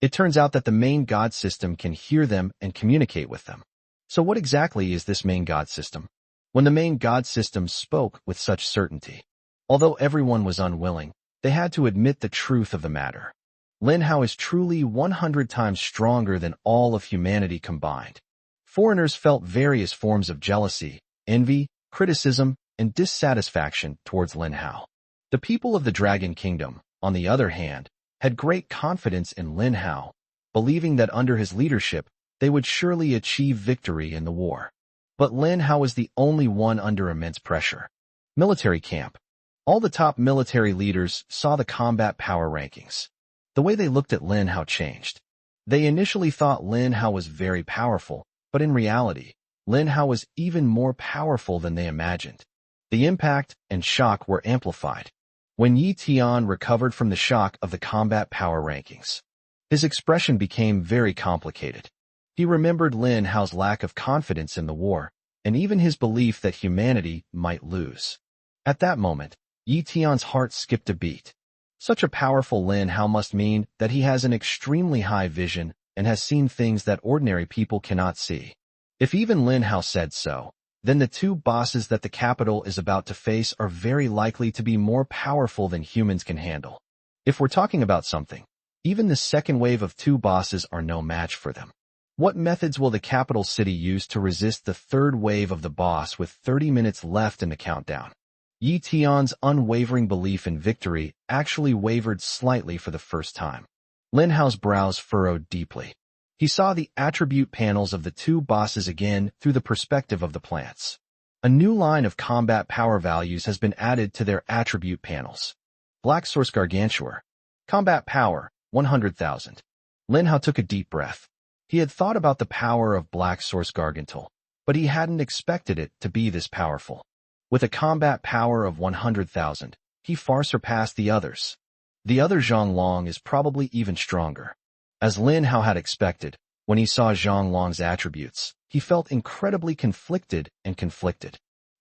It turns out that the main God system can hear them and communicate with them. So what exactly is this main God system? When the main God system spoke with such certainty, although everyone was unwilling, they had to admit the truth of the matter. Lin Hao is truly 100 times stronger than all of humanity combined. Foreigners felt various forms of jealousy, envy, criticism, and dissatisfaction towards Lin Hao. The people of the Dragon Kingdom, on the other hand, had great confidence in Lin Hao, believing that under his leadership, they would surely achieve victory in the war. But Lin Hao was the only one under immense pressure. Military camp. All the top military leaders saw the combat power rankings. The way they looked at Lin Hao changed. They initially thought Lin Hao was very powerful, but in reality, Lin Hao was even more powerful than they imagined. The impact and shock were amplified. When Yi Tian recovered from the shock of the combat power rankings, his expression became very complicated. He remembered Lin Hao's lack of confidence in the war, and even his belief that humanity might lose. At that moment, Yi Tian's heart skipped a beat. Such a powerful Lin Hao must mean that he has an extremely high vision and has seen things that ordinary people cannot see. If even Lin Hao said so, then the two bosses that the capital is about to face are very likely to be more powerful than humans can handle. If we're talking about something, even the second wave of two bosses are no match for them. What methods will the capital city use to resist the third wave of the boss with 30 minutes left in the countdown? Yi Tian's unwavering belief in victory actually wavered slightly for the first time. Lin Hao's brows furrowed deeply. He saw the attribute panels of the two bosses again through the perspective of the plants. A new line of combat power values has been added to their attribute panels. Black Source Gargantuar. Combat power, 100,000. Lin Hao took a deep breath. He had thought about the power of Black Source Gargantuar, but he hadn't expected it to be this powerful. With a combat power of 100,000, he far surpassed the others. The other Zhang Long is probably even stronger. As Lin Hao had expected, when he saw Zhang Long's attributes, he felt incredibly conflicted.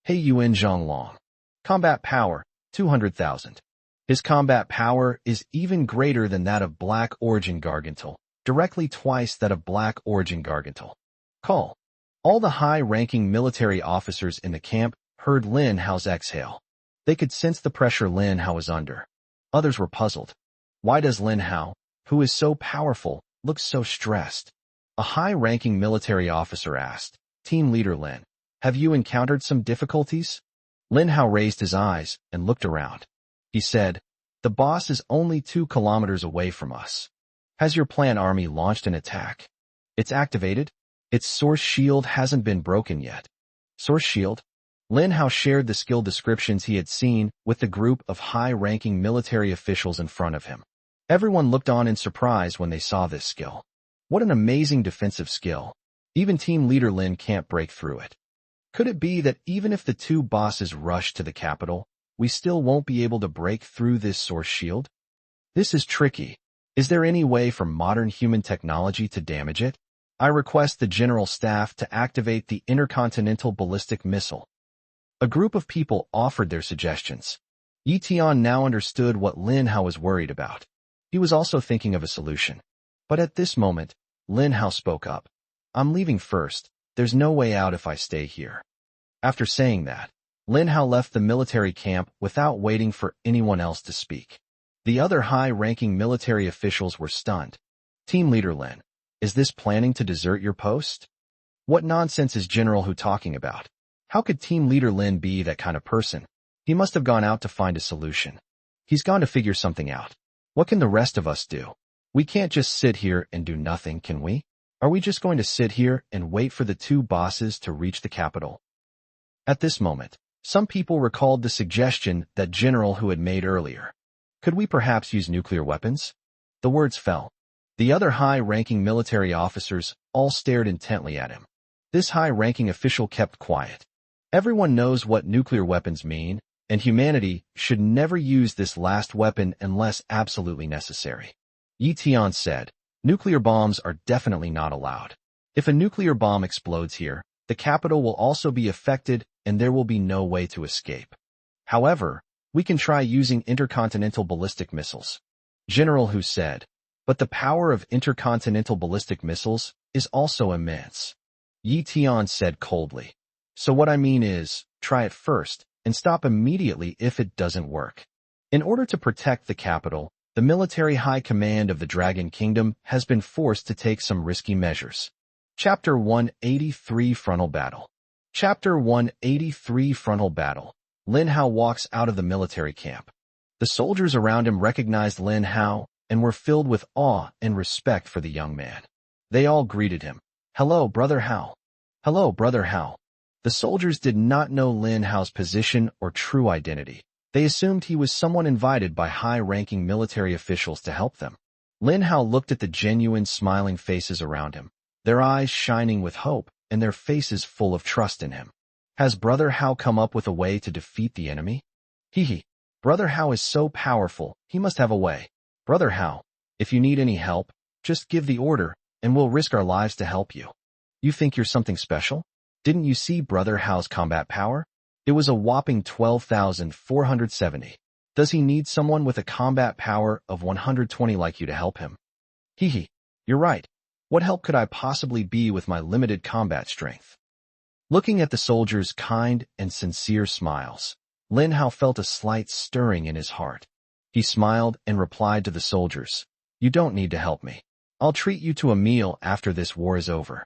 Hey Yuan Zhang Long. Combat power, 200,000. His combat power is even greater than that of Black Origin Gargantuar, directly twice that of Black Origin Gargantuar. Call. All the high-ranking military officers in the camp heard Lin Hao's exhale. They could sense the pressure Lin Hao was under. Others were puzzled. Why does Lin Hao, who is so powerful, look so stressed? A high-ranking military officer asked. Team leader Lin, have you encountered some difficulties? Lin Hao raised his eyes and looked around. He said, the boss is only 2 kilometers away from us. Has your plant army launched an attack? It's activated? Its source shield hasn't been broken yet. Source shield? Lin Hao shared the skill descriptions he had seen with the group of high-ranking military officials in front of him. Everyone looked on in surprise when they saw this skill. What an amazing defensive skill. Even team leader Lin can't break through it. Could it be that even if the two bosses rush to the capital, we still won't be able to break through this source shield? This is tricky. Is there any way for modern human technology to damage it? I request the General Staff to activate the intercontinental ballistic missile. A group of people offered their suggestions. Yi Tian now understood what Lin Hao was worried about. He was also thinking of a solution. But at this moment, Lin Hao spoke up. I'm leaving first. There's no way out if I stay here. After saying that, Lin Hao left the military camp without waiting for anyone else to speak. The other high-ranking military officials were stunned. Team leader Lin, is this planning to desert your post? What nonsense is General Hu talking about? How could team leader Lin be that kind of person? He must have gone out to find a solution. He's gone to figure something out. What can the rest of us do? We can't just sit here and do nothing, can we? Are we just going to sit here and wait for the two bosses to reach the capital? At this moment, some people recalled the suggestion that General Hu had made earlier. Could we perhaps use nuclear weapons? The words fell. The other high-ranking military officers all stared intently at him. This high-ranking official kept quiet. Everyone knows what nuclear weapons mean, and humanity should never use this last weapon unless absolutely necessary. Yi Tian said, nuclear bombs are definitely not allowed. If a nuclear bomb explodes here, the capital will also be affected and there will be no way to escape. However, we can try using intercontinental ballistic missiles. General Hu said, but the power of intercontinental ballistic missiles is also immense. Yi Tian said coldly. So what I mean is, try it first, and stop immediately if it doesn't work. In order to protect the capital, the military high command of the Dragon Kingdom has been forced to take some risky measures. Chapter 183 Frontal Battle. Chapter 183 Frontal Battle. Lin Hao walks out of the military camp. The soldiers around him recognized Lin Hao and were filled with awe and respect for the young man. They all greeted him. Hello, Brother Hao. Hello, Brother Hao. The soldiers did not know Lin Hao's position or true identity. They assumed he was someone invited by high-ranking military officials to help them. Lin Hao looked at the genuine smiling faces around him, their eyes shining with hope and their faces full of trust in him. Has Brother Hao come up with a way to defeat the enemy? Hee. Brother Hao is so powerful, he must have a way. Brother Hao, if you need any help, just give the order, and we'll risk our lives to help you. You think you're something special? Didn't you see Brother Hao's combat power? It was a whopping 12,470. Does he need someone with a combat power of 120 like you to help him? Hee. You're right. What help could I possibly be with my limited combat strength? Looking at the soldiers' kind and sincere smiles, Lin Hao felt a slight stirring in his heart. He smiled and replied to the soldiers, "You don't need to help me. I'll treat you to a meal after this war is over."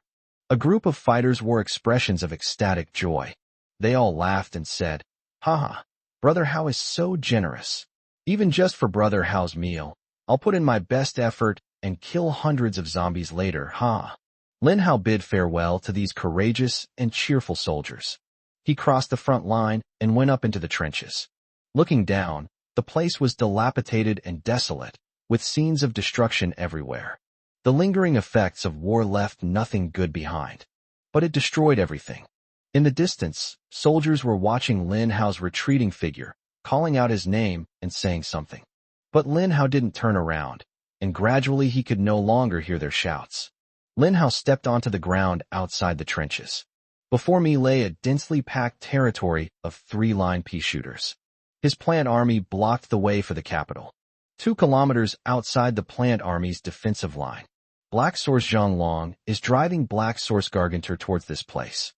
A group of fighters wore expressions of ecstatic joy. They all laughed and said, "Haha, Brother Hao is so generous. Even just for Brother Hao's meal, I'll put in my best effort and kill hundreds of zombies later, ha." Lin Hao bid farewell to these courageous and cheerful soldiers. He crossed the front line and went up into the trenches. Looking down, the place was dilapidated and desolate, with scenes of destruction everywhere. The lingering effects of war left nothing good behind, but it destroyed everything. In the distance, soldiers were watching Lin Hao's retreating figure, calling out his name and saying something. But Lin Hao didn't turn around, and gradually he could no longer hear their shouts. Lin Hao stepped onto the ground outside the trenches. Before me lay a densely packed territory of 3-line pea shooters. His plant army blocked the way for the capital. 2 kilometers outside the plant army's defensive line, Black Source Zhonglong is driving Black Source Gargantur towards this place.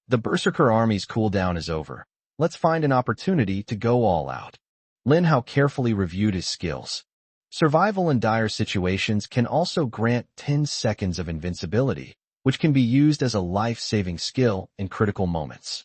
The Berserker army's cooldown is over. Let's find an opportunity to go all out. Lin Hao carefully reviewed his skills. Survival in dire situations can also grant 10 seconds of invincibility, which can be used as a life-saving skill in critical moments.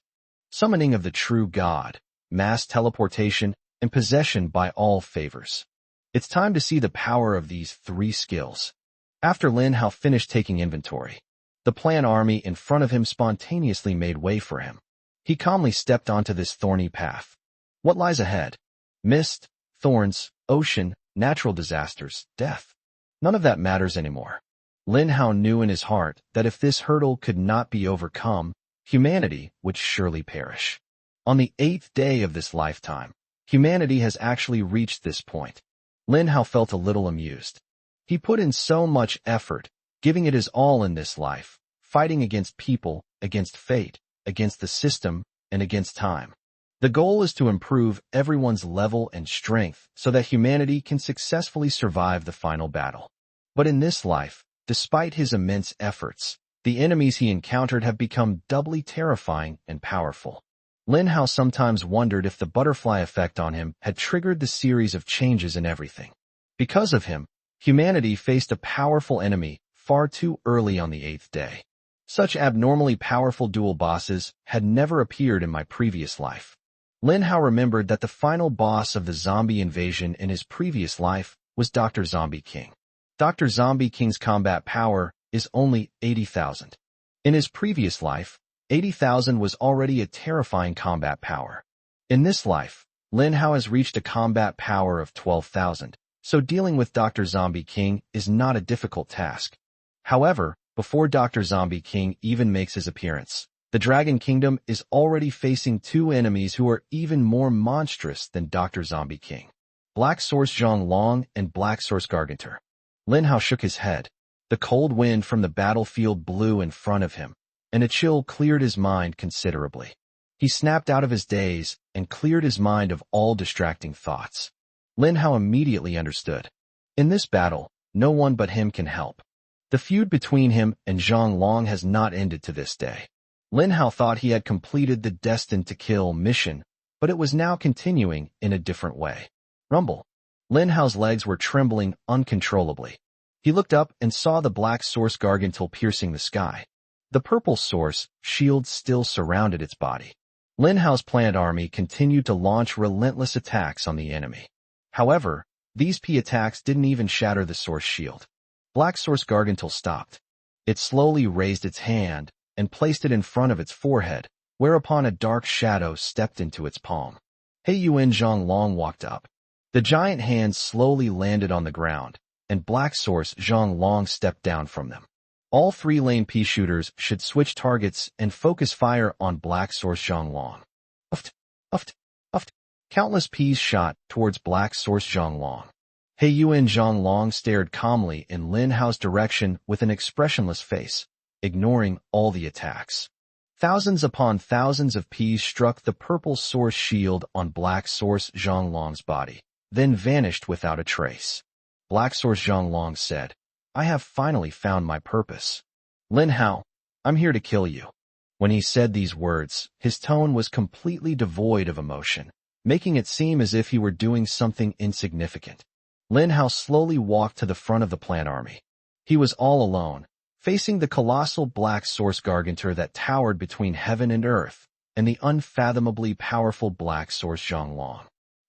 Summoning of the true god, mass teleportation, and possession by all favors. It's time to see the power of these 3 skills. After Lin Hao finished taking inventory, the plant army in front of him spontaneously made way for him. He calmly stepped onto this thorny path. What lies ahead? Mist, thorns, ocean, natural disasters, death. None of that matters anymore. Lin Hao knew in his heart that if this hurdle could not be overcome, humanity would surely perish. On the 8th day of this lifetime, humanity has actually reached this point. Lin Hao felt a little amused. He put in so much effort, giving it his all in this life, fighting against people, against fate, against the system, and against time. The goal is to improve everyone's level and strength so that humanity can successfully survive the final battle. But in this life, despite his immense efforts, the enemies he encountered have become doubly terrifying and powerful. Lin Hao sometimes wondered if the butterfly effect on him had triggered the series of changes in everything. Because of him, humanity faced a powerful enemy far too early on the 8th day. Such abnormally powerful dual bosses had never appeared in my previous life. Lin Hao remembered that the final boss of the zombie invasion in his previous life was Dr. Zombie King. Dr. Zombie King's combat power is only 80,000. In his previous life, 80,000 was already a terrifying combat power. In this life, Lin Hao has reached a combat power of 12,000, so dealing with Dr. Zombie King is not a difficult task. However, before Dr. Zombie King even makes his appearance, the Dragon Kingdom is already facing 2 enemies who are even more monstrous than Dr. Zombie King. Black Source Zhonglong and Black Source Gargantur. Lin Hao shook his head. The cold wind from the battlefield blew in front of him, and a chill cleared his mind considerably. He snapped out of his daze and cleared his mind of all distracting thoughts. Lin Hao immediately understood. In this battle, no one but him can help. The feud between him and Zhang Long has not ended to this day. Lin Hao thought he had completed the destined to kill mission, but it was now continuing in a different way. Rumble. Lin Hao's legs were trembling uncontrollably. He looked up and saw the Black Source Gargantul piercing the sky. The purple source shield still surrounded its body. Lin Hao's plant army continued to launch relentless attacks on the enemy. However, these P attacks didn't even shatter the source shield. Black Source Gargantul stopped. It slowly raised its hand and placed it in front of its forehead, whereupon a dark shadow stepped into its palm. He Yuan Zhonglong walked up. The giant hand slowly landed on the ground, and Black Source Zhang Long stepped down from them. All 3-lane pea shooters should switch targets and focus fire on Black Source Zhang Long. Uft, uft, uft. Countless peas shot towards Black Source Zhang Long. He Yuan Zhang Long stared calmly in Lin Hao's direction with an expressionless face, ignoring all the attacks. Thousands upon thousands of peas struck the purple source shield on Black Source Zhang Long's body, then vanished without a trace. Black Source Zhang Long said, "I have finally found my purpose. Lin Hao, I'm here to kill you." When he said these words, his tone was completely devoid of emotion, making it seem as if he were doing something insignificant. Lin Hao slowly walked to the front of the plant army. He was all alone, facing the colossal Black Source Gargantor that towered between heaven and earth, and the unfathomably powerful Black Source Zhang Long.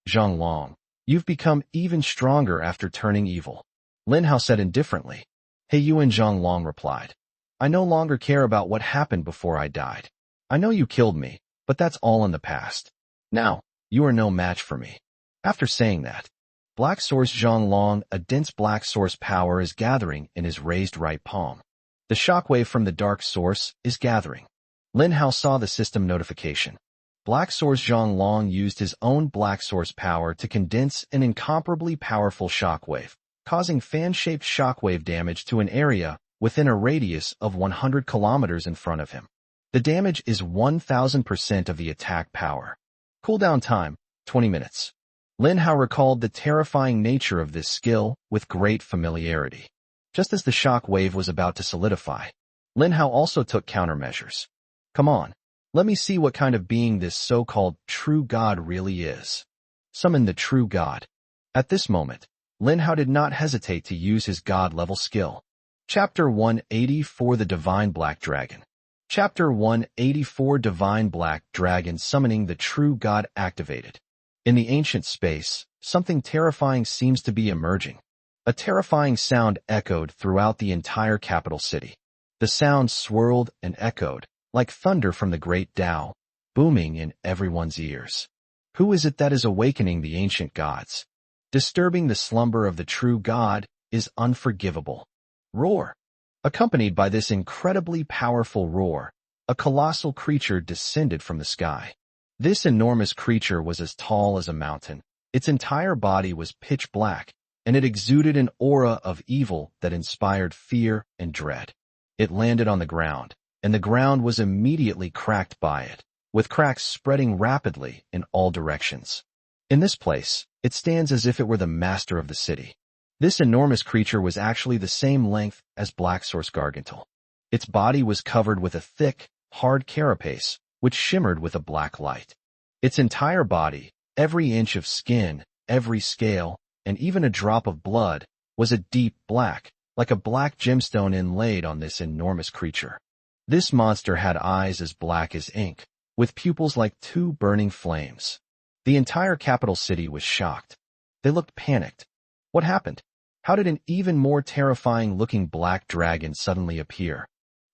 "Zhang Long, you've become even stronger after turning evil," Lin Hao said indifferently. He Yuan Zhang Long replied, "I no longer care about what happened before I died. I know you killed me, but that's all in the past. Now, you are no match for me." After saying that, Black Source Zhang Long, a dense Black Source power is gathering in his raised right palm. The shockwave from the Dark Source is gathering. Lin Hao saw the system notification. Black Source Zhang Long used his own Black Source power to condense an incomparably powerful shockwave, causing fan-shaped shockwave damage to an area within a radius of 100 kilometers in front of him. The damage is 1000% of the attack power. Cooldown time, 20 minutes. Lin Hao recalled the terrifying nature of this skill with great familiarity. Just as the shock wave was about to solidify, Lin Hao also took countermeasures. "Come on, let me see what kind of being this so-called true god really is." Summon the true god. At this moment, Lin Hao did not hesitate to use his god-level skill. Chapter 184 The Divine Black Dragon. Chapter 184 Divine Black Dragon Summoning the True God activated. In the ancient space, something terrifying seems to be emerging. A terrifying sound echoed throughout the entire capital city. The sound swirled and echoed, like thunder from the great Tao, booming in everyone's ears. Who is it that is awakening the ancient gods? Disturbing the slumber of the true God is unforgivable. Roar! Accompanied by this incredibly powerful roar, a colossal creature descended from the sky. This enormous creature was as tall as a mountain. Its entire body was pitch black, and it exuded an aura of evil that inspired fear and dread. It landed on the ground, and the ground was immediately cracked by it, with cracks spreading rapidly in all directions. In this place, it stands as if it were the master of the city. This enormous creature was actually the same length as Black Source Gargantor. Its body was covered with a thick, hard carapace, which shimmered with a black light. Its entire body, every inch of skin, every scale, and even a drop of blood, was a deep black, like a black gemstone inlaid on this enormous creature. This monster had eyes as black as ink, with pupils like two burning flames. The entire capital city was shocked. They looked panicked. What happened? How did an even more terrifying-looking black dragon suddenly appear?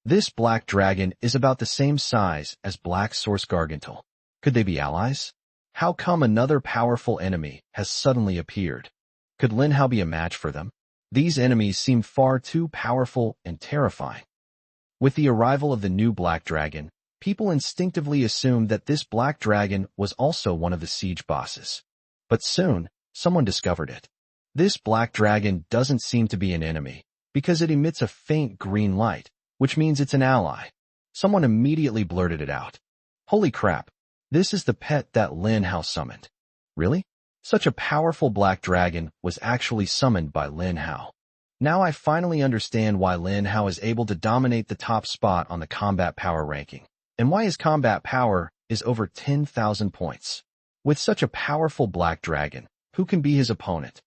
This black dragon is about the same size as Black Source Gargantor. Could they be allies? How come another powerful enemy has suddenly appeared? Could Lin Hao be a match for them? These enemies seem far too powerful and terrifying. With the arrival of the new black dragon, people instinctively assumed that this black dragon was also one of the siege bosses. But soon, someone discovered it. This black dragon doesn't seem to be an enemy, because it emits a faint green light, which means it's an ally. Someone immediately blurted it out. Holy crap, this is the pet that Lin Hao summoned. Really? Such a powerful black dragon was actually summoned by Lin Hao. Now I finally understand why Lin Hao is able to dominate the top spot on the combat power ranking, and why his combat power is over 10,000 points. With such a powerful black dragon, who can be his opponent?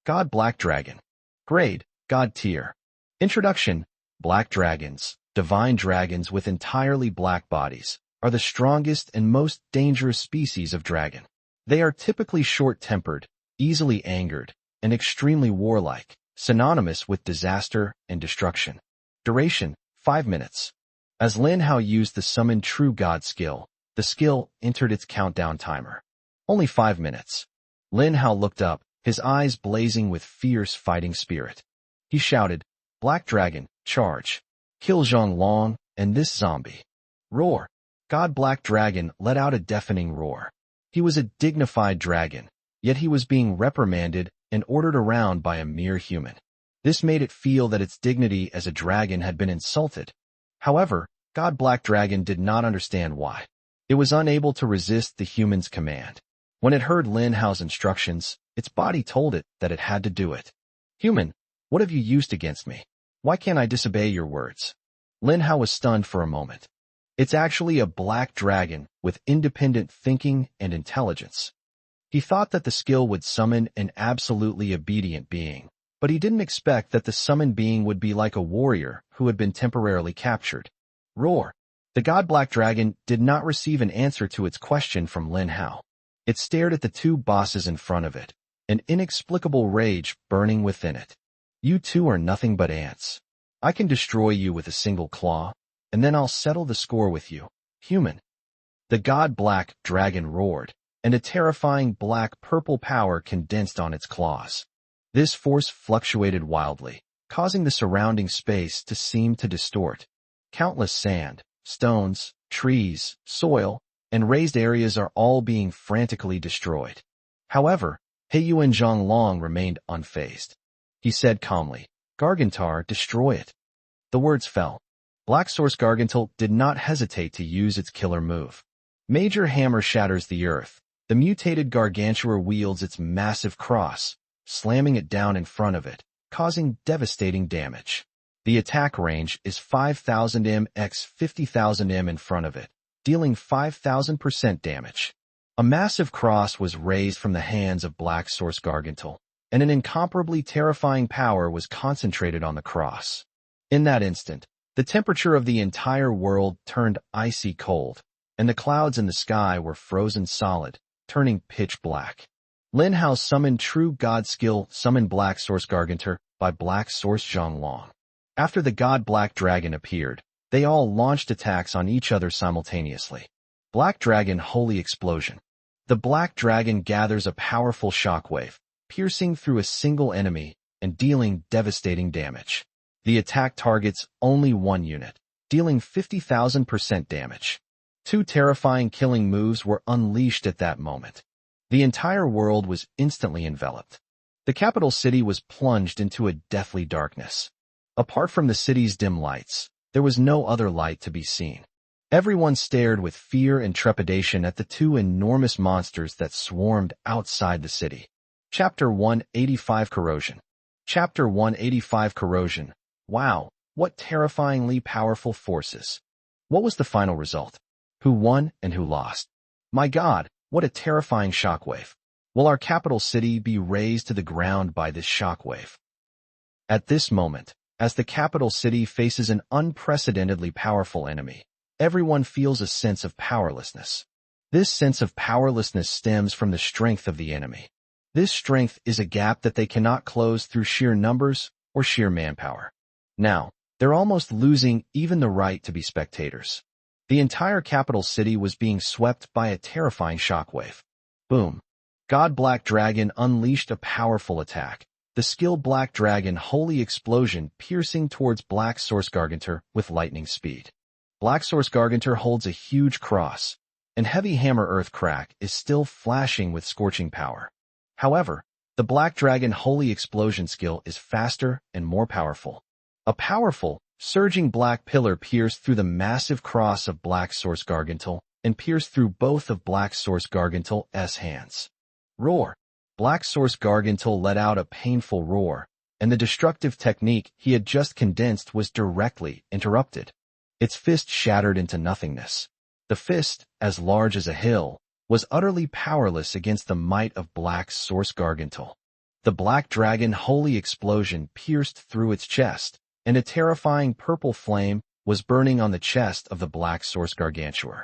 God Black Dragon. Grade, God Tier. Introduction. Black dragons, divine dragons with entirely black bodies, are the strongest and most dangerous species of dragon. They are typically short-tempered, easily angered, and extremely warlike, synonymous with disaster and destruction. Duration, 5 minutes. As Lin Hao used the Summon True God skill, the skill entered its countdown timer. Only 5 minutes. Lin Hao looked up, his eyes blazing with fierce fighting spirit. He shouted, "Black Dragon, charge! Kill Zhonglong and this zombie!" Roar! God Black Dragon let out a deafening roar. He was a dignified dragon, yet he was being reprimanded and ordered around by a mere human. This made it feel that its dignity as a dragon had been insulted. However, God Black Dragon did not understand why. It was unable to resist the human's command. When it heard Lin Hao's instructions, its body told it that it had to do it. "Human, what have you used against me? Why can't I disobey your words?" Lin Hao was stunned for a moment. It's actually a black dragon with independent thinking and intelligence. He thought that the skill would summon an absolutely obedient being, but he didn't expect that the summoned being would be like a warrior who had been temporarily captured. Roar! The God Black Dragon did not receive an answer to its question from Lin Hao. It stared at the two bosses in front of it, an inexplicable rage burning within it. "You two are nothing but ants. I can destroy you with a single claw, and then I'll settle the score with you, human." The God Black Dragon roared, and a terrifying black-purple power condensed on its claws. This force fluctuated wildly, causing the surrounding space to seem to distort. Countless sand, stones, trees, soil, and raised areas are all being frantically destroyed. However, Heiyuan Zhonglong remained unfazed. He said calmly, "Gargantar, destroy it." The words fell. Black Source Gargantul did not hesitate to use its killer move. Major Hammer shatters the earth. The mutated Gargantua wields its massive cross, slamming it down in front of it, causing devastating damage. The attack range is 5,000 m x 50,000 m in front of it, dealing 5,000% damage. A massive cross was raised from the hands of Black Source Gargantul, and an incomparably terrifying power was concentrated on the cross. In that instant, the temperature of the entire world turned icy cold, and the clouds in the sky were frozen solid, turning pitch black. Lin Hao summoned True God Skill Summon Black Source Gargantur by Black Source Zhonglong. After the God Black Dragon appeared, they all launched attacks on each other simultaneously. Black Dragon Holy Explosion. The Black Dragon gathers a powerful shockwave, piercing through a single enemy and dealing devastating damage. The attack targets only one unit, dealing 50,000% damage. Two terrifying killing moves were unleashed at that moment. The entire world was instantly enveloped. The capital city was plunged into a deathly darkness. Apart from the city's dim lights, there was no other light to be seen. Everyone stared with fear and trepidation at the two enormous monsters that swarmed outside the city. Chapter 185 Corrosion. Chapter 185 Corrosion. Wow, what terrifyingly powerful forces. What was the final result? Who won and who lost? My God, what a terrifying shockwave. Will our capital city be razed to the ground by this shockwave? At this moment, as the capital city faces an unprecedentedly powerful enemy, everyone feels a sense of powerlessness. This sense of powerlessness stems from the strength of the enemy. This strength is a gap that they cannot close through sheer numbers or sheer manpower. Now, they're almost losing even the right to be spectators. The entire capital city was being swept by a terrifying shockwave. Boom. God Black Dragon unleashed a powerful attack. The skilled Black Dragon Holy Explosion piercing towards Black Source Gargantur with lightning speed. Black Source Gargantur holds a huge cross, and Heavy Hammer Earth Crack is still flashing with scorching power. However, the Black Dragon Holy Explosion skill is faster and more powerful. A powerful, surging black pillar pierced through the massive cross of Black Source Gargantul and pierced through both of Black Source Gargantul's hands. Roar! Black Source Gargantul let out a painful roar, and the destructive technique he had just condensed was directly interrupted. Its fist shattered into nothingness. The fist, as large as a hill, was utterly powerless against the might of Black Source Gargantul. The Black Dragon Holy Explosion pierced through its chest, and a terrifying purple flame was burning on the chest of the Black Source Gargantua.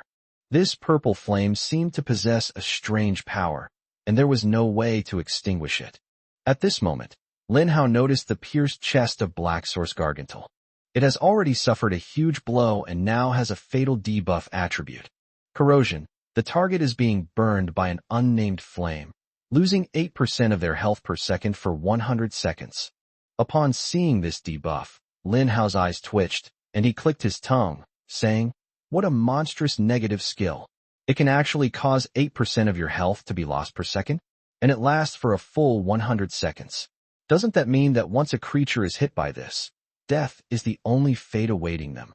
This purple flame seemed to possess a strange power, and there was no way to extinguish it. At this moment, Lin Hao noticed the pierced chest of Black Source Gargantul. It has already suffered a huge blow and now has a fatal debuff attribute. Corrosion. The target is being burned by an unnamed flame. losing 8% of their health per second for 100 seconds. Upon seeing this debuff, Lin Hao's eyes twitched, and he clicked his tongue, saying, "What a monstrous negative skill. It can actually cause 8% of your health to be lost per second, and it lasts for a full 100 seconds. Doesn't that mean that once a creature is hit by this, death is the only fate awaiting them?"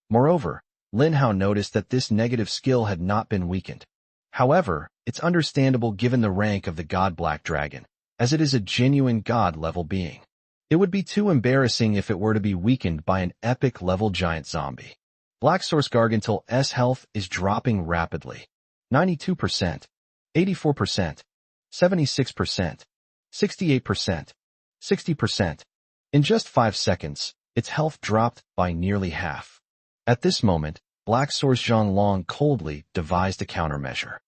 Moreover, Lin Hao noticed that this negative skill had not been weakened. However, it's understandable given the rank of the god Black Dragon, as it is a genuine god-level being. It would be too embarrassing if it were to be weakened by an epic-level giant zombie. Black Source Gargantule's health is dropping rapidly. 92%, 84%, 76%, 68%, 60%. In just 5 seconds, its health dropped by nearly half. At this moment, Black Source Zhonglong coldly devised a countermeasure.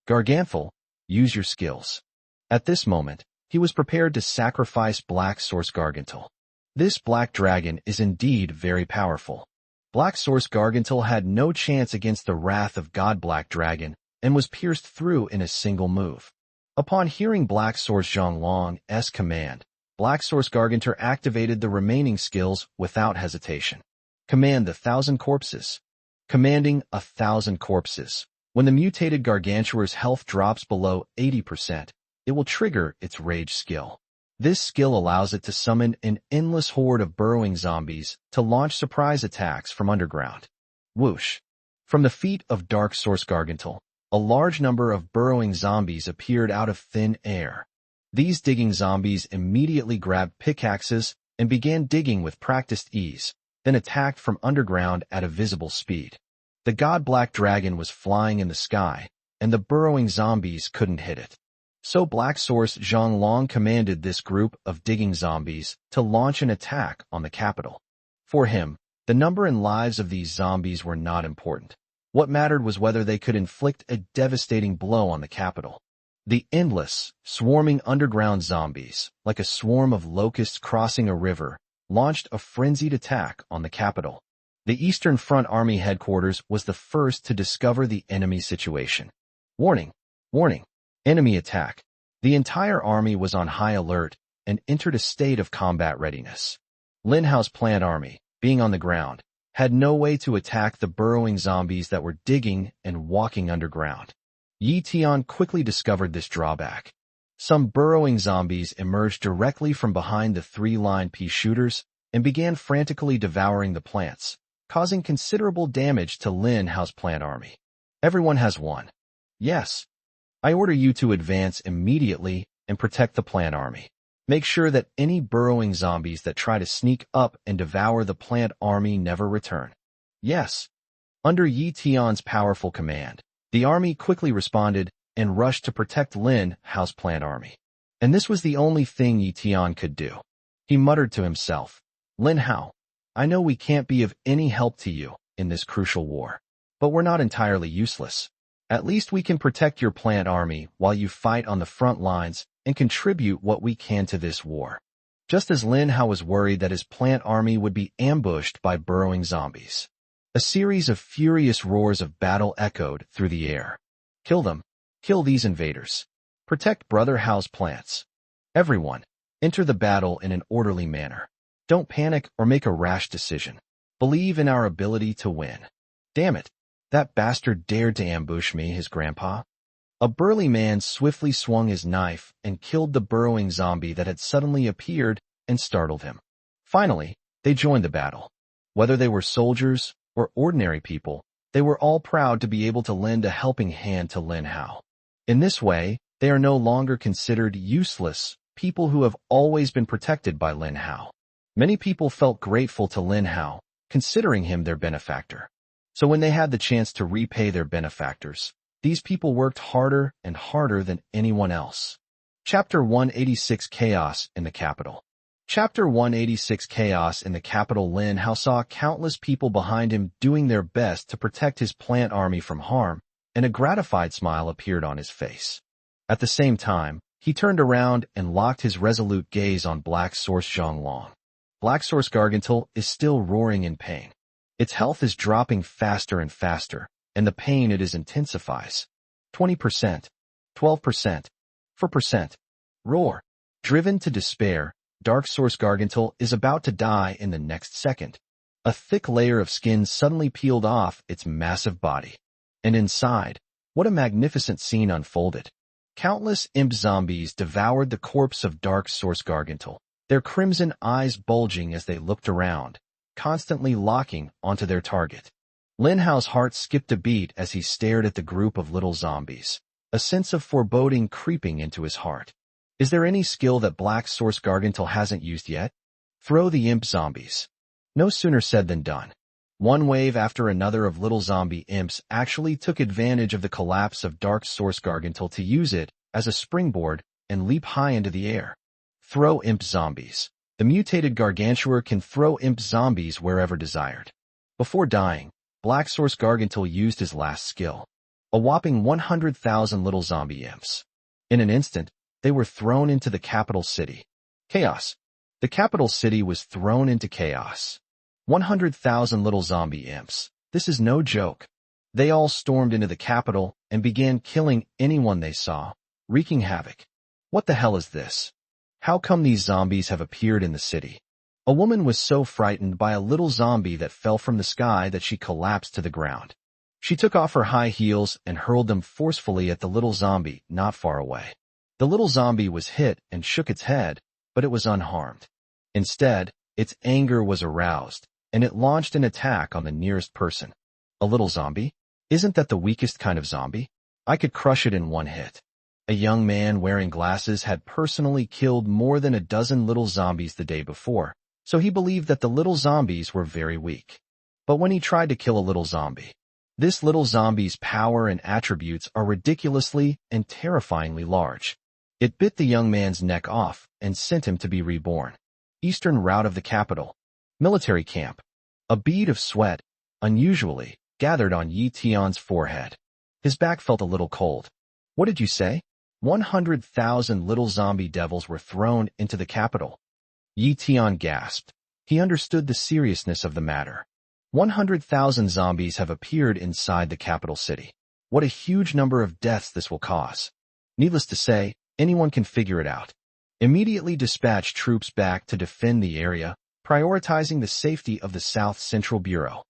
"Garganthal, use your skills." At this moment, he was prepared to sacrifice Black Source Gargantul. This black dragon is indeed very powerful. Black Source Gargantul had no chance against the wrath of God Black Dragon and was pierced through in a single move. Upon hearing Black Source Zhonglong's command, Black Source Gargantur activated the remaining skills without hesitation. Command the 1,000 corpses. Commanding 1,000 corpses. When the mutated Gargantuar's health drops below 80%, it will trigger its Rage skill. This skill allows it to summon an endless horde of burrowing zombies to launch surprise attacks from underground. Whoosh! From the feet of Dark Source Gargantul, a large number of burrowing zombies appeared out of thin air. These digging zombies immediately grabbed pickaxes and began digging with practiced ease, then attacked from underground at a visible speed. The god Black Dragon was flying in the sky, and the burrowing zombies couldn't hit it. So Black Source Zhonglong commanded this group of digging zombies to launch an attack on the capital. For him, the number and lives of these zombies were not important. What mattered was whether they could inflict a devastating blow on the capital. The endless, swarming underground zombies, like a swarm of locusts crossing a river, launched a frenzied attack on the capital. The Eastern Front Army headquarters was the first to discover the enemy situation. Warning! Warning! Enemy attack. The entire army was on high alert and entered a state of combat readiness. Lin Hao's plant army, being on the ground, had no way to attack the burrowing zombies that were digging and walking underground. Yi Tian quickly discovered this drawback. Some burrowing zombies emerged directly from behind the 3-line pea shooters and began frantically devouring the plants, causing considerable damage to Lin Hao's plant army. Everyone has one. Yes. I order you to advance immediately and protect the plant army. Make sure that any burrowing zombies that try to sneak up and devour the plant army never return. Yes. Under Yi Tian's powerful command, the army quickly responded and rushed to protect Lin Hao's plant army. And this was the only thing Yi Tian could do. He muttered to himself, "Lin Hao, I know we can't be of any help to you in this crucial war, but we're not entirely useless. At least we can protect your plant army while you fight on the front lines and contribute what we can to this war." Just as Lin Hao was worried that his plant army would be ambushed by burrowing zombies, a series of furious roars of battle echoed through the air. "Kill them! Kill these invaders! Protect Brother Hao's plants! Everyone, enter the battle in an orderly manner. Don't panic or make a rash decision. Believe in our ability to win. Damn it! That bastard dared to ambush me, his grandpa." A burly man swiftly swung his knife and killed the burrowing zombie that had suddenly appeared and startled him. Finally, they joined the battle. Whether they were soldiers or ordinary people, they were all proud to be able to lend a helping hand to Lin Hao. In this way, they are no longer considered useless people who have always been protected by Lin Hao. Many people felt grateful to Lin Hao, considering him their benefactor. So when they had the chance to repay their benefactors, these people worked harder and harder than anyone else. Chapter 186 Chaos in the Capital. Chapter 186 Chaos in the Capital. Lin Hao saw countless people behind him doing their best to protect his plant army from harm, and a gratified smile appeared on his face. At the same time, he turned around and locked his resolute gaze on Black Source Zhonglong. Black Source Gargantul is still roaring in pain. Its health is dropping faster and faster, and the pain it is intensifies. 20%, 12%, 4%. Roar. Driven to despair, Dark Source Gargantul is about to die in the next second. A thick layer of skin suddenly peeled off its massive body. And inside, what a magnificent scene unfolded. Countless imp zombies devoured the corpse of Dark Source Gargantul, their crimson eyes bulging as they looked around, constantly locking onto their target. Lin Hao's heart skipped a beat as he stared at the group of little zombies, a sense of foreboding creeping into his heart. Is there any skill that Black Source Gargantul hasn't used yet? Throw the imp zombies. No sooner said than done. One wave after another of little zombie imps actually took advantage of the collapse of Dark Source Gargantul to use it as a springboard and leap high into the air. Throw imp zombies. The mutated Gargantuar can throw imp zombies wherever desired. Before dying, Black Source Gargantul used his last skill. A whopping 100,000 little zombie imps. In an instant, they were thrown into the capital city. Chaos. The capital city was thrown into chaos. 100,000 little zombie imps. This is no joke. They all stormed into the capital and began killing anyone they saw, wreaking havoc. What the hell is this? How come these zombies have appeared in the city? A woman was so frightened by a little zombie that fell from the sky that she collapsed to the ground. She took off her high heels and hurled them forcefully at the little zombie not far away. The little zombie was hit and shook its head, but it was unharmed. Instead, its anger was aroused, and it launched an attack on the nearest person. A little zombie? Isn't that the weakest kind of zombie? I could crush it in one hit. A young man wearing glasses had personally killed more than a dozen little zombies the day before, so he believed that the little zombies were very weak. But when he tried to kill a little zombie, this little zombie's power and attributes are ridiculously and terrifyingly large. It bit the young man's neck off and sent him to be reborn. Eastern route of the capital. Military camp. A bead of sweat, unusually, gathered on Yi Tian's forehead. His back felt a little cold. What did you say? 100,000 little zombie devils were thrown into the capital. Yi Tian gasped. He understood the seriousness of the matter. 100,000 zombies have appeared inside the capital city. What a huge number of deaths this will cause. Needless to say, anyone can figure it out. Immediately dispatch troops back to defend the area, prioritizing the safety of the South Central Bureau.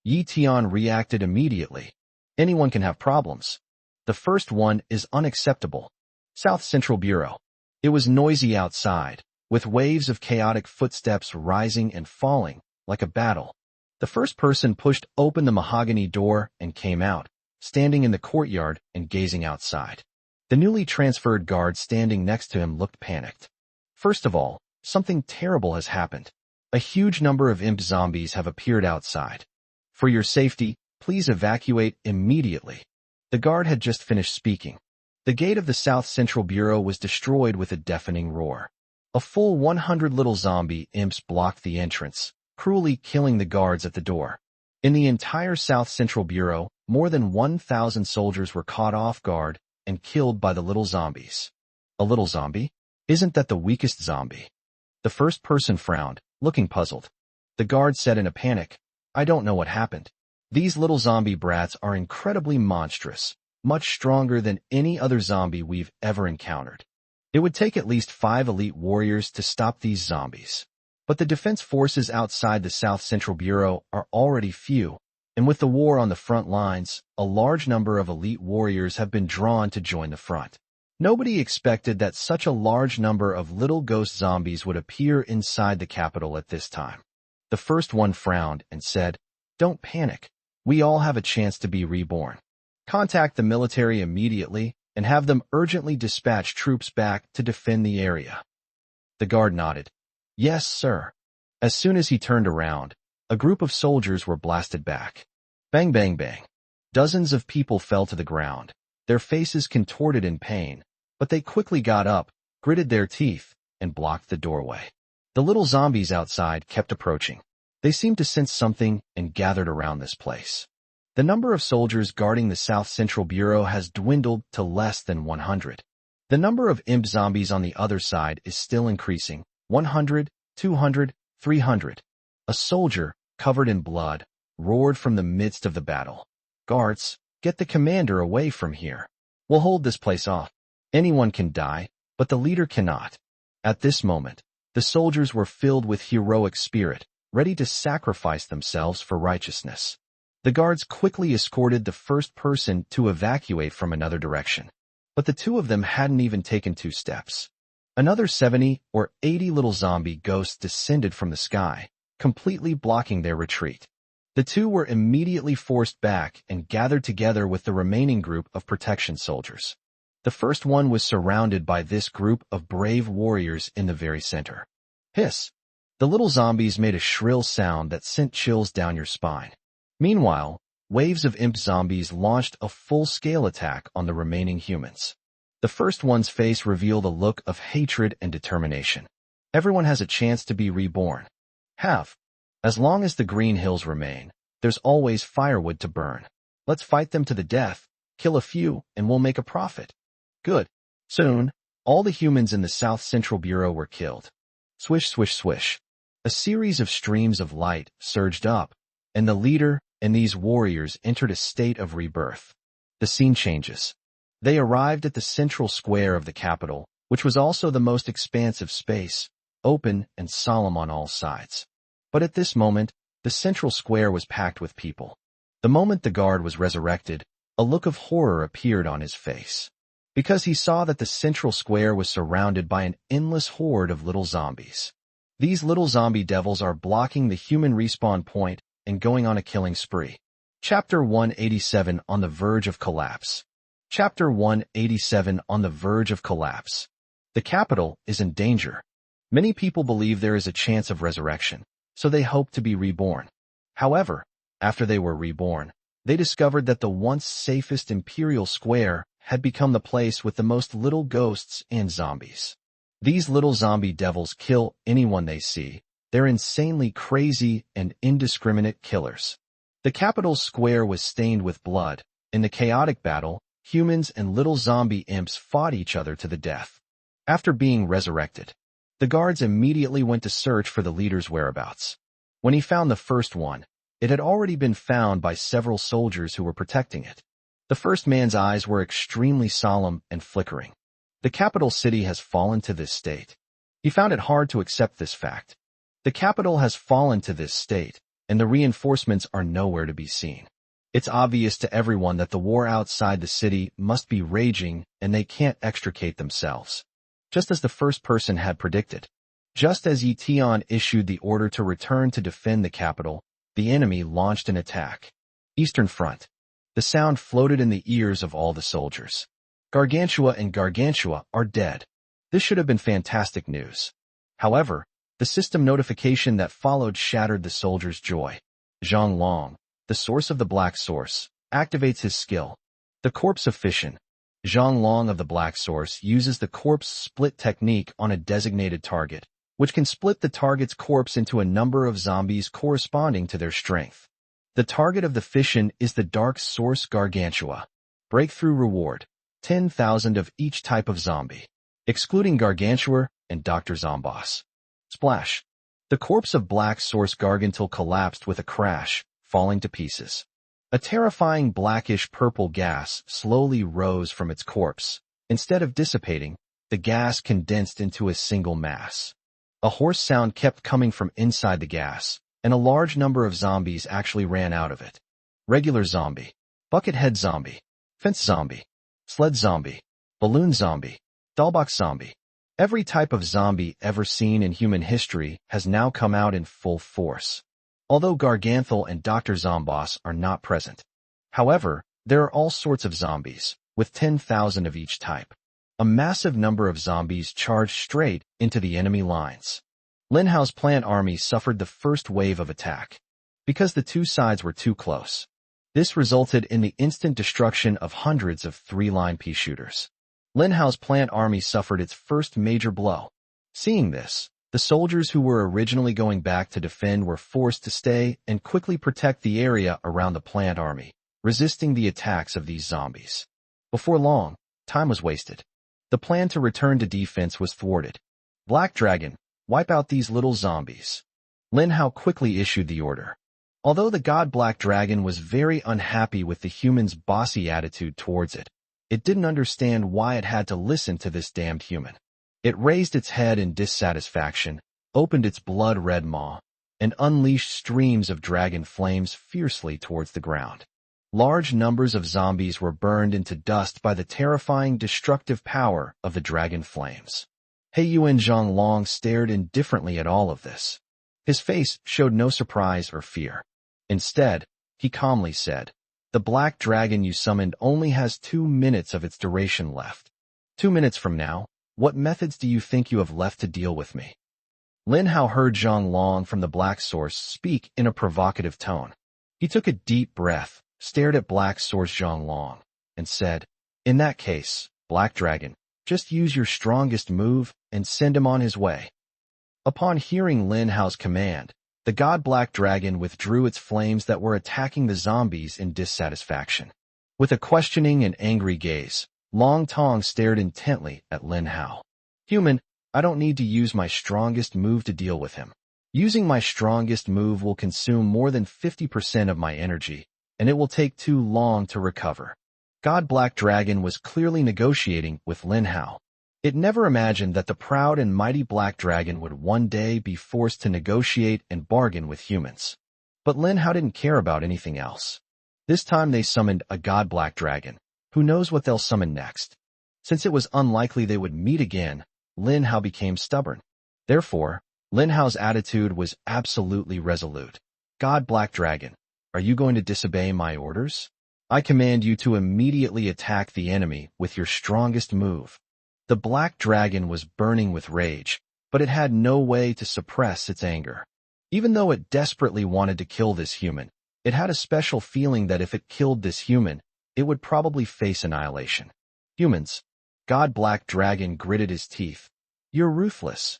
Yi Tian reacted immediately. Anyone can have problems. The first one is unacceptable. South Central Bureau. It was noisy outside, with waves of chaotic footsteps rising and falling, like a battle. The first person pushed open the mahogany door and came out, standing in the courtyard and gazing outside. The newly transferred guard standing next to him looked panicked. First of all, something terrible has happened. A huge number of imp zombies have appeared outside. For your safety, please evacuate immediately. The guard had just finished speaking. The gate of the South Central Bureau was destroyed with a deafening roar. A full 100 little zombie imps blocked the entrance, cruelly killing the guards at the door. In the entire South Central Bureau, more than 1,000 soldiers were caught off guard and killed by the little zombies. A little zombie? Isn't that the weakest zombie? The first person frowned, looking puzzled. The guard said in a panic, I don't know what happened. These little zombie brats are incredibly monstrous, much stronger than any other zombie we've ever encountered. It would take at least 5 elite warriors to stop these zombies. But the defense forces outside the South Central Bureau are already few, and with the war on the front lines, a large number of elite warriors have been drawn to join the front. Nobody expected that such a large number of little ghost zombies would appear inside the capital at this time. The first one frowned and said, Don't panic. We all have a chance to be reborn. Contact the military immediately and have them urgently dispatch troops back to defend the area. The guard nodded. Yes, sir. As soon as he turned around, a group of soldiers were blasted back. Bang, bang, bang. Dozens of people fell to the ground, their faces contorted in pain, but they quickly got up, gritted their teeth, and blocked the doorway. The little zombies outside kept approaching. They seemed to sense something and gathered around this place. The number of soldiers guarding the South Central Bureau has dwindled to less than 100. The number of imp zombies on the other side is still increasing. 100, 200, 300. A soldier, covered in blood, roared from the midst of the battle. Guards, get the commander away from here. We'll hold this place off. Anyone can die, but the leader cannot. At this moment, the soldiers were filled with heroic spirit, ready to sacrifice themselves for righteousness. The guards quickly escorted the first person to evacuate from another direction. But the two of them hadn't even taken 2 steps. Another 70 or 80 little zombie ghosts descended from the sky, completely blocking their retreat. The two were immediately forced back and gathered together with the remaining group of protection soldiers. The first one was surrounded by this group of brave warriors in the very center. Hiss! The little zombies made a shrill sound that sent chills down your spine. Meanwhile, waves of imp zombies launched a full-scale attack on the remaining humans. The first one's face revealed a look of hatred and determination. Everyone has a chance to be reborn. As long as the green hills remain, there's always firewood to burn. Let's fight them to the death, kill a few, and we'll make a profit. Good. Soon, all the humans in the South Central Bureau were killed. Swish, swish, swish. A series of streams of light surged up, and the leader and these warriors entered a state of rebirth. The scene changes. They arrived at the central square of the capital, which was also the most expansive space, open and solemn on all sides. But at this moment, the central square was packed with people. The moment the guard was resurrected, a look of horror appeared on his face, because he saw that the central square was surrounded by an endless horde of little zombies. These little zombie devils are blocking the human respawn point and going on a killing spree. Chapter 187 on the verge of collapse. Chapter 187 on the verge of collapse. The capital is in danger. Many people believe there is a chance of resurrection, so they hope to be reborn. However, after they were reborn, they discovered that the once safest Imperial Square had become the place with the most little ghosts and zombies. These little zombie devils kill anyone they see. They're insanely crazy and indiscriminate killers. The capital square was stained with blood. In the chaotic battle, humans and little zombie imps fought each other to the death. After being resurrected, the guards immediately went to search for the leader's whereabouts. When he found the first one, it had already been found by several soldiers who were protecting it. The first man's eyes were extremely solemn and flickering. The capital city has fallen to this state. He found it hard to accept this fact. The capital has fallen to this state, and the reinforcements are nowhere to be seen. It's obvious to everyone that the war outside the city must be raging and they can't extricate themselves. Just as the first person had predicted. Just as Yi Tian issued the order to return to defend the capital, the enemy launched an attack. Eastern Front. The sound floated in the ears of all the soldiers. Gargantua and Gargantua are dead. This should have been fantastic news. However, the system notification that followed shattered the soldiers' joy. Zhang Long, the source of the Black Source, activates his skill. The Corpse of Fission. Zhang Long of the Black Source uses the corpse split technique on a designated target, which can split the target's corpse into a number of zombies corresponding to their strength. The target of the fission is the Dark Source Gargantua. Breakthrough reward: 10,000 of each type of zombie, excluding Gargantua and Dr. Zomboss. Splash. The corpse of Black Source Gargantua collapsed with a crash, falling to pieces. A terrifying blackish-purple gas slowly rose from its corpse. Instead of dissipating, the gas condensed into a single mass. A hoarse sound kept coming from inside the gas, and a large number of zombies actually ran out of it. Regular zombie, buckethead zombie, fence zombie, sled zombie, balloon zombie, dollbox zombie. Every type of zombie ever seen in human history has now come out in full force. Although Garganthal and Dr. Zomboss are not present. However, there are all sorts of zombies, with 10,000 of each type. A massive number of zombies charged straight into the enemy lines. Lin Hao's plant army suffered the first wave of attack, because the two sides were too close. This resulted in the instant destruction of hundreds of three-line pea shooters. Lin Hao's plant army suffered its first major blow. Seeing this, the soldiers who were originally going back to defend were forced to stay and quickly protect the area around the plant army, resisting the attacks of these zombies. Before long, time was wasted. The plan to return to defense was thwarted. Black Dragon, wipe out these little zombies. Lin Hao quickly issued the order. Although the god Black Dragon was very unhappy with the humans' bossy attitude towards it, It didn't understand why it had to listen to this damned human. It raised its head in dissatisfaction, opened its blood-red maw, and unleashed streams of dragon flames fiercely towards the ground. Large numbers of zombies were burned into dust by the terrifying destructive power of the dragon flames. Heiyuan Zhonglong stared indifferently at all of this. His face showed no surprise or fear. Instead, he calmly said, "The black dragon you summoned only has 2 minutes of its duration left. 2 minutes from now, what methods do you think you have left to deal with me?" Lin Hao heard Zhonglong from the Black Source speak in a provocative tone. He took a deep breath, stared at Black Source Zhonglong, and said, "In that case, Black Dragon, just use your strongest move and send him on his way." Upon hearing Lin Hao's command, the god Black Dragon withdrew its flames that were attacking the zombies in dissatisfaction. With a questioning and angry gaze, Long Tong stared intently at Lin Hao. "Human, I don't need to use my strongest move to deal with him. Using my strongest move will consume more than 50% of my energy, and it will take too long to recover." God Black Dragon was clearly negotiating with Lin Hao. It never imagined that the proud and mighty Black Dragon would one day be forced to negotiate and bargain with humans. But Lin Hao didn't care about anything else. This time they summoned a God Black Dragon. Who knows what they'll summon next? Since it was unlikely they would meet again, Lin Hao became stubborn. Therefore, Lin Hao's attitude was absolutely resolute. "God Black Dragon, are you going to disobey my orders? I command you to immediately attack the enemy with your strongest move." The Black Dragon was burning with rage, but it had no way to suppress its anger. Even though it desperately wanted to kill this human, it had a special feeling that if it killed this human, it would probably face annihilation. "Humans," God Black Dragon gritted his teeth, "you're ruthless."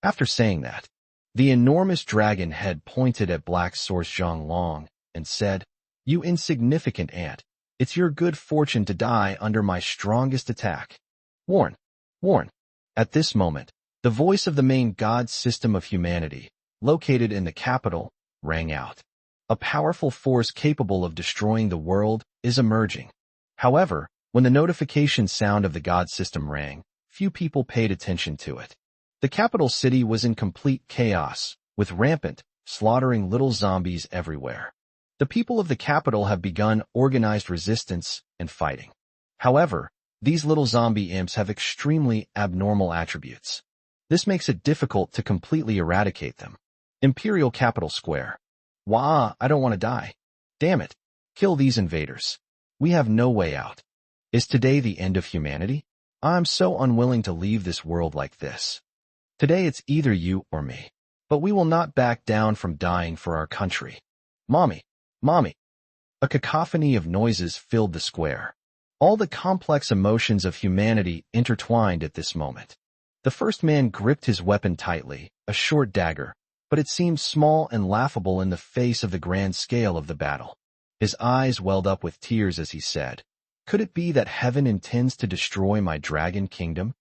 After saying that, the enormous dragon head pointed at Black Source Zhonglong and said, "You insignificant ant, it's your good fortune to die under my strongest attack. Warn, warn." At this moment, the voice of the main god system of humanity, located in the capital, rang out. A powerful force capable of destroying the world is emerging. However, when the notification sound of the god system rang, few people paid attention to it. The capital city was in complete chaos, with rampant, slaughtering little zombies everywhere. The people of the capital have begun organized resistance and fighting. However, these little zombie imps have extremely abnormal attributes. This makes it difficult to completely eradicate them. Imperial Capital Square. "Wah, I don't want to die. Damn it. Kill these invaders. We have no way out. Is today the end of humanity? I'm so unwilling to leave this world like this. Today it's either you or me. But we will not back down from dying for our country. Mommy, mommy." A cacophony of noises filled the square. All the complex emotions of humanity intertwined at this moment. The first man gripped his weapon tightly, a short dagger, but it seemed small and laughable in the face of the grand scale of the battle. His eyes welled up with tears as he said, "Could it be that heaven intends to destroy my dragon kingdom?"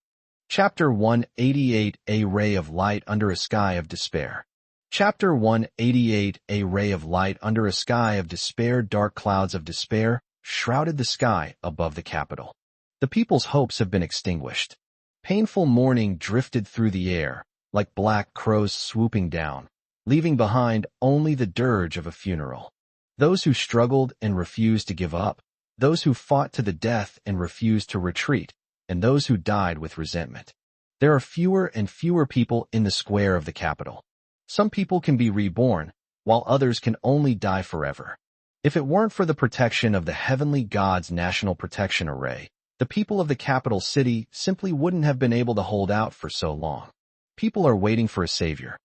Chapter 188, A Ray of Light Under a Sky of Despair. Chapter 188, A Ray of Light Under a Sky of Despair. Dark clouds of despair shrouded the sky above the capital. The people's hopes have been extinguished. Painful mourning drifted through the air, like black crows swooping down, leaving behind only the dirge of a funeral. Those who struggled and refused to give up, those who fought to the death and refused to retreat, and those who died with resentment. There are fewer and fewer people in the square of the capital. Some people can be reborn, while others can only die forever. If it weren't for the protection of the heavenly god's national protection array, the people of the capital city simply wouldn't have been able to hold out for so long. People are waiting for a savior,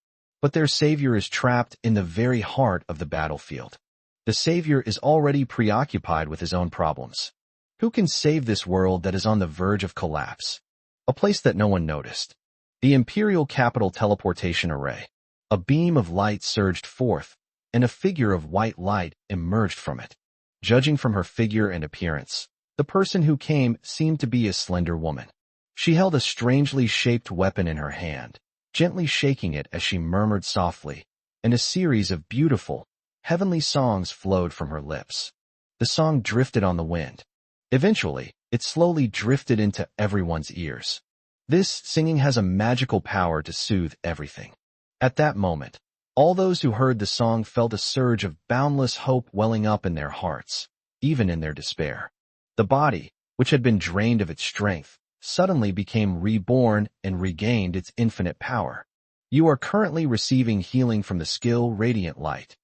but their savior is trapped in the very heart of the battlefield. The savior is already preoccupied with his own problems. Who can save this world that is on the verge of collapse? A place that no one noticed. The Imperial Capital Teleportation Array. A beam of light surged forth, and a figure of white light emerged from it. Judging from her figure and appearance, the person who came seemed to be a slender woman. She held a strangely shaped weapon in her hand, gently shaking it as she murmured softly, and a series of beautiful, heavenly songs flowed from her lips. The song drifted on the wind. Eventually, it slowly drifted into everyone's ears. This singing has a magical power to soothe everything. At that moment, all those who heard the song felt a surge of boundless hope welling up in their hearts, even in their despair. The body, which had been drained of its strength, suddenly became reborn and regained its infinite power. You are currently receiving healing from the skill Radiant Light.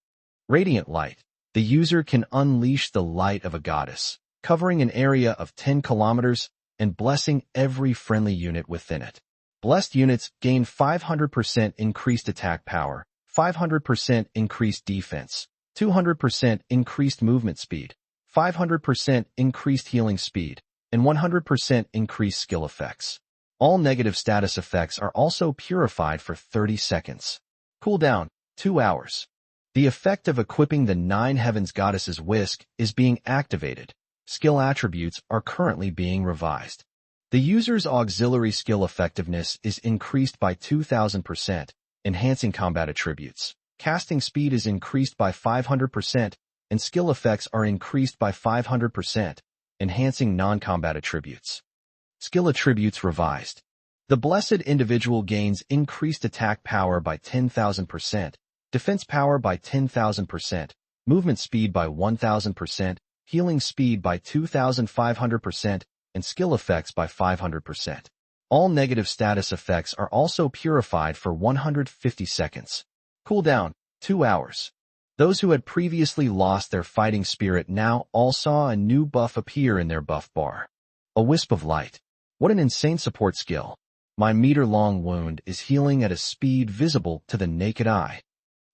Radiant Light. The user can unleash the light of a goddess, covering an area of 10 kilometers and blessing every friendly unit within it. Blessed units gain 500% increased attack power, 500% increased defense, 200% increased movement speed, 500% increased healing speed, and 100% increased skill effects. All negative status effects are also purified for 30 seconds. Cooldown, 2 hours. The effect of equipping the 9 Heavens Goddess's Whisk is being activated. Skill attributes are currently being revised. The user's auxiliary skill effectiveness is increased by 2,000%, enhancing combat attributes. Casting speed is increased by 500%, and skill effects are increased by 500%, enhancing non-combat attributes. Skill attributes revised. The blessed individual gains increased attack power by 10,000%, defense power by 10,000%, movement speed by 1,000%, healing speed by 2,500%, and skill effects by 500%. All negative status effects are also purified for 150 seconds. Cooldown, 2 hours. Those who had previously lost their fighting spirit now all saw a new buff appear in their buff bar. A wisp of light. What an insane support skill. My meter-long wound is healing at a speed visible to the naked eye.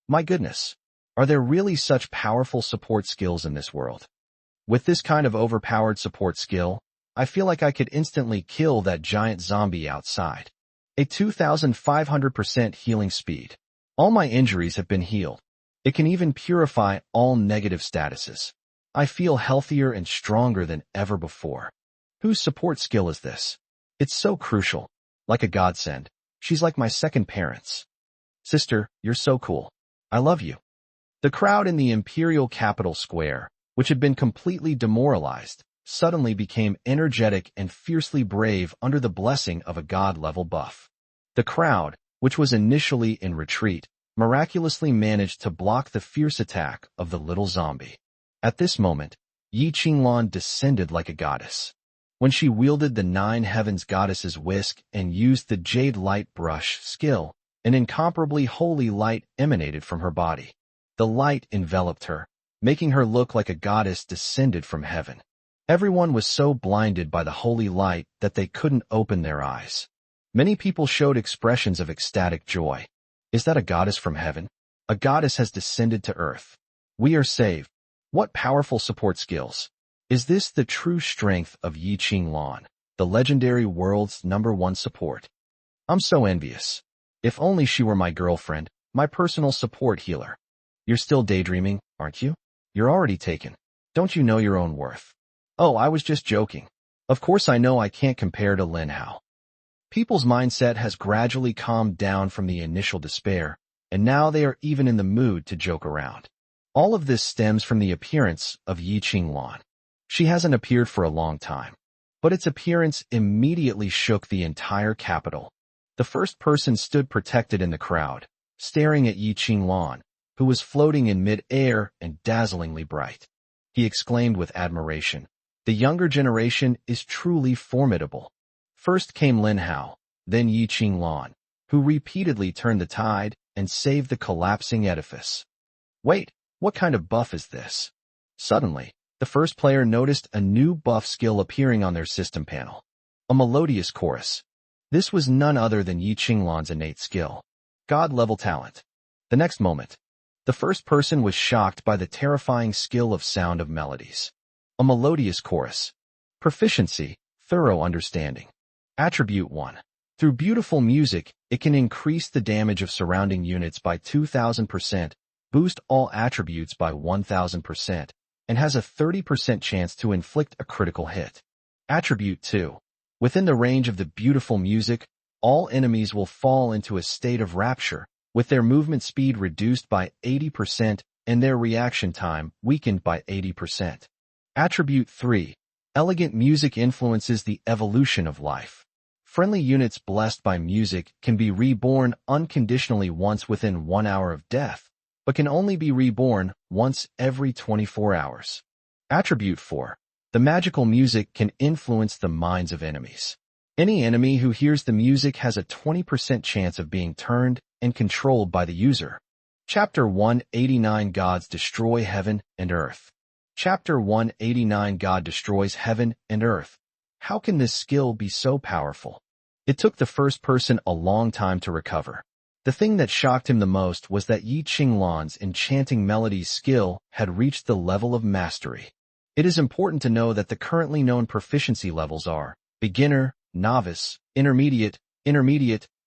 My goodness. Are there really such powerful support skills in this world? With this kind of overpowered support skill, I feel like I could instantly kill that giant zombie outside. A 2,500% healing speed. All my injuries have been healed. It can even purify all negative statuses. I feel healthier and stronger than ever before. Whose support skill is this? It's so crucial. Like a godsend. She's like my second parents. Sister, you're so cool. I love you. The crowd in the imperial capital square, which had been completely demoralized, suddenly became energetic and fiercely brave under the blessing of a god-level buff. The crowd, which was initially in retreat, miraculously managed to block the fierce attack of the little zombie. At this moment, Yi Qinglan descended like a goddess. When she wielded the 9 Heavens Goddess's Whisk and used the Jade Light Brush skill, an incomparably holy light emanated from her body. The light enveloped her, making her look like a goddess descended from heaven. Everyone was so blinded by the holy light that they couldn't open their eyes. Many people showed expressions of ecstatic joy. Is that a goddess from heaven? A goddess has descended to earth. We are saved. What powerful support skills. Is this the true strength of Yi Qinglan, the legendary world's #1 support? I'm so envious. If only she were my girlfriend, my personal support healer. You're still daydreaming, aren't you? You're already taken. Don't you know your own worth? Oh, I was just joking. Of course I know I can't compare to Lin Hao. People's mindset has gradually calmed down from the initial despair, and now they are even in the mood to joke around. All of this stems from the appearance of Yi Qinglan. She hasn't appeared for a long time, but its appearance immediately shook the entire capital. The first person stood protected in the crowd, staring at Yi Qinglan, who was floating in mid-air and dazzlingly bright. He exclaimed with admiration, "The younger generation is truly formidable." First came Lin Hao, then Yi Qinglan, who repeatedly turned the tide and saved the collapsing edifice. Wait, what kind of buff is this? Suddenly, the first player noticed a new buff skill appearing on their system panel. A melodious chorus. This was none other than Yi Qinglan's innate skill. God-level talent. The next moment, the first person was shocked by the terrifying skill of sound of melodies. A melodious chorus. Proficiency, thorough understanding. Attribute 1. Through beautiful music, it can increase the damage of surrounding units by 2,000%, boost all attributes by 1,000%, and has a 30% chance to inflict a critical hit. Attribute 2. Within the range of the beautiful music, all enemies will fall into a state of rapture, with their movement speed reduced by 80% and their reaction time weakened by 80%. Attribute 3. Elegant music influences the evolution of life. Friendly units blessed by music can be reborn unconditionally once within 1 hour of death, but can only be reborn once every 24 hours. Attribute 4. The magical music can influence the minds of enemies. Any enemy who hears the music has a 20% chance of being turned and controlled by the user. Chapter 189 Gods destroy heaven and earth. Chapter 189 God destroys heaven and earth. How can this skill be so powerful? It took the first person a long time to recover. The thing that shocked him the most was that Yi Qinglan's enchanting melodies skill had reached the level of mastery. It is important to know that the currently known proficiency levels are beginner, novice, intermediate,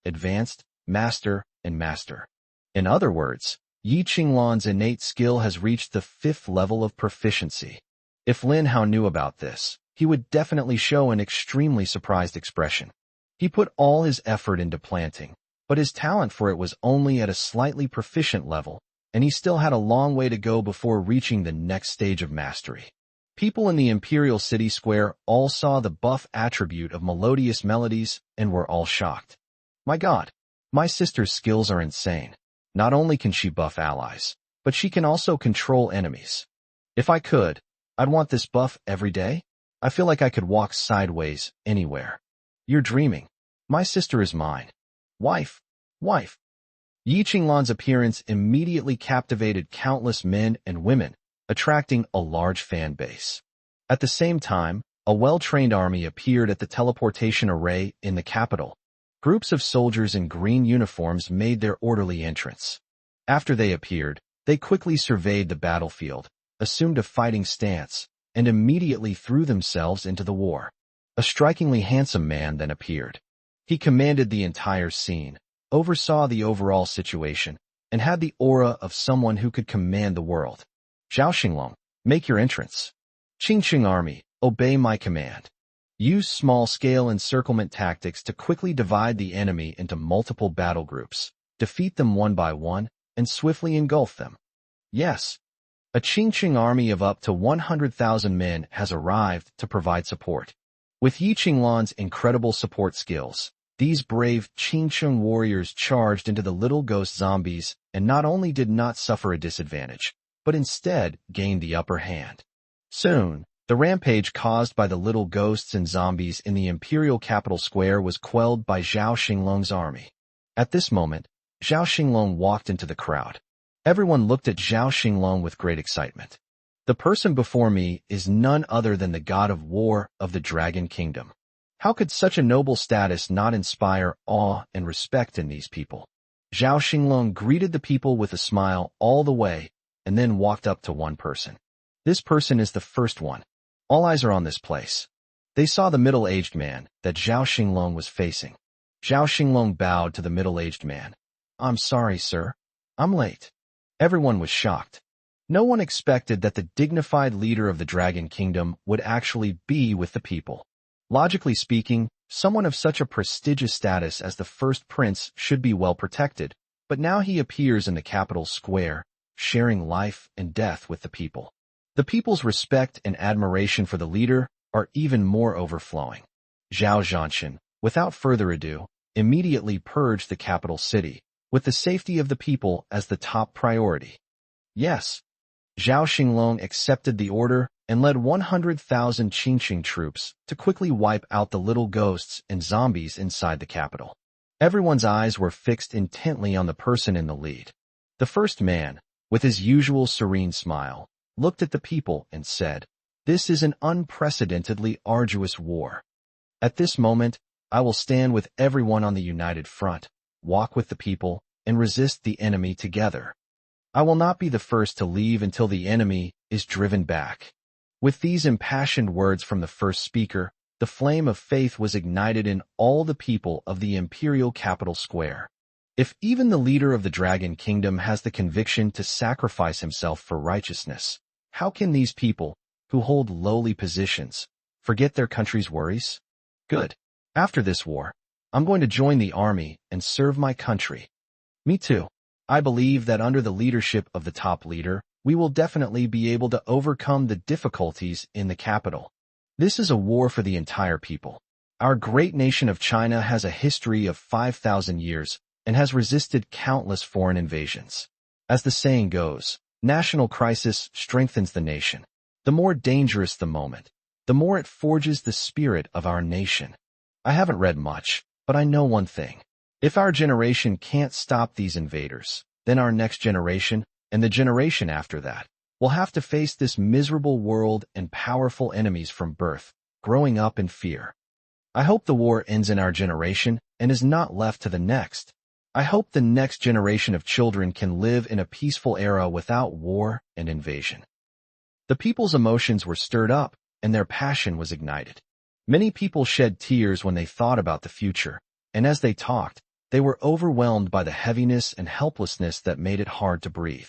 advanced, master, and master. In other words, Yi Qinglan's innate skill has reached the 5th level of proficiency. If Lin Hao knew about this, he would definitely show an extremely surprised expression. He put all his effort into planting, but his talent for it was only at a slightly proficient level, and he still had a long way to go before reaching the next stage of mastery. People in the Imperial City Square all saw the buff attribute of melodious melodies and were all shocked. My God, my sister's skills are insane. Not only can she buff allies, but she can also control enemies. If I could, I'd want this buff every day. I feel like I could walk sideways anywhere. You're dreaming. My sister is mine. Wife. Yi Qinglan's appearance immediately captivated countless men and women, attracting a large fan base. At the same time, a well-trained army appeared at the teleportation array in the capital. Groups of soldiers in green uniforms made their orderly entrance. After they appeared, they quickly surveyed the battlefield, assumed a fighting stance, and immediately threw themselves into the war. A strikingly handsome man then appeared. He commanded the entire scene, oversaw the overall situation, and had the aura of someone who could command the world. Zhao Xinglong, make your entrance. Qingqing Army, obey my command. Use small-scale encirclement tactics to quickly divide the enemy into multiple battle groups, defeat them one by one, and swiftly engulf them. Yes. A Qingqing army of up to 100,000 men has arrived to provide support. With Yi Qinglan's incredible support skills, these brave Qingqing warriors charged into the little ghost zombies and not only did not suffer a disadvantage, but instead gained the upper hand. Soon, the rampage caused by the little ghosts and zombies in the imperial capital square was quelled by Zhao Xinglong's army. At this moment, Zhao Xinglong walked into the crowd. Everyone looked at Zhao Xinglong with great excitement. The person before me is none other than the god of war of the Dragon Kingdom. How could such a noble status not inspire awe and respect in these people? Zhao Xinglong greeted the people with a smile all the way, and then walked up to one person. This person is the first one. All eyes are on this place. They saw the middle-aged man that Zhao Xinglong was facing. Zhao Xinglong bowed to the middle-aged man. I'm sorry, sir. I'm late. Everyone was shocked. No one expected that the dignified leader of the Dragon Kingdom would actually be with the people. Logically speaking, someone of such a prestigious status as the first prince should be well protected, but now he appears in the capital square, sharing life and death with the people. The people's respect and admiration for the leader are even more overflowing. Zhao Zhanshan, without further ado, immediately purged the capital city, with the safety of the people as the top priority. Yes. Zhao Xinglong accepted the order and led 100,000 Qingqing troops to quickly wipe out the little ghosts and zombies inside the capital. Everyone's eyes were fixed intently on the person in the lead. The first man, with his usual serene smile, looked at the people and said, "This is an unprecedentedly arduous war. At this moment, I will stand with everyone on the united front, walk with the people, and resist the enemy together. I will not be the first to leave until the enemy is driven back." With these impassioned words from the first speaker, the flame of faith was ignited in all the people of the imperial capital square. If even the leader of the Dragon Kingdom has the conviction to sacrifice himself for righteousness, how can these people, who hold lowly positions, forget their country's worries? Good. After this war, I'm going to join the army and serve my country. Me too. I believe that under the leadership of the top leader, we will definitely be able to overcome the difficulties in the capital. This is a war for the entire people. Our great nation of China has a history of 5,000 years and has resisted countless foreign invasions. As the saying goes, national crisis strengthens the nation. The more dangerous the moment, the more it forges the spirit of our nation. I haven't read much, but I know one thing. If our generation can't stop these invaders, then our next generation, and the generation after that, will have to face this miserable world and powerful enemies from birth, growing up in fear. I hope the war ends in our generation and is not left to the next. I hope the next generation of children can live in a peaceful era without war and invasion. The people's emotions were stirred up, and their passion was ignited. Many people shed tears when they thought about the future, and as they talked, they were overwhelmed by the heaviness and helplessness that made it hard to breathe.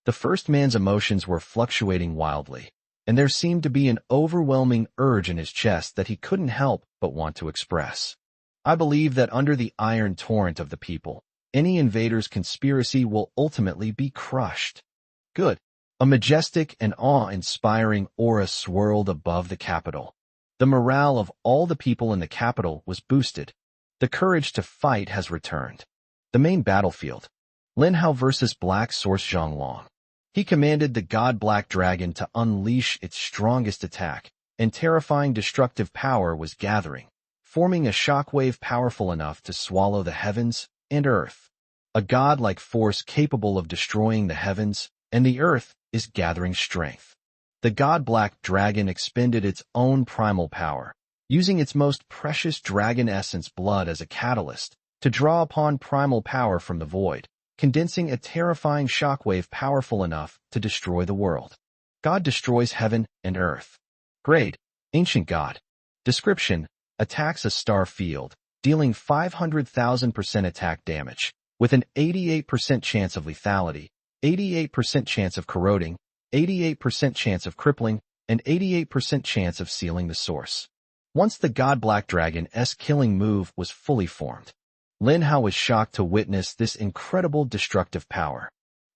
The first man's emotions were fluctuating wildly, and there seemed to be an overwhelming urge in his chest that he couldn't help but want to express. I believe that under the iron torrent of the people, any invader's conspiracy will ultimately be crushed. Good. A majestic and awe-inspiring aura swirled above the capital. The morale of all the people in the capital was boosted. The courage to fight has returned. The main battlefield. Lin Hao versus Black Source Zhonglong. He commanded the god Black Dragon to unleash its strongest attack, and terrifying destructive power was gathering, forming a shockwave powerful enough to swallow the heavens and earth. A godlike force capable of destroying the heavens and the earth is gathering strength. The god Black Dragon expended its own primal power, using its most precious dragon essence blood as a catalyst to draw upon primal power from the void, condensing a terrifying shockwave powerful enough to destroy the world. God destroys heaven and earth. Grade: Ancient God. Description: attacks a star field, dealing 500,000% attack damage, with an 88% chance of lethality, 88% chance of corroding, 88% chance of crippling, and 88% chance of sealing the source. Once the god Black Dragon's killing move was fully formed, Lin Hao was shocked to witness this incredible destructive power,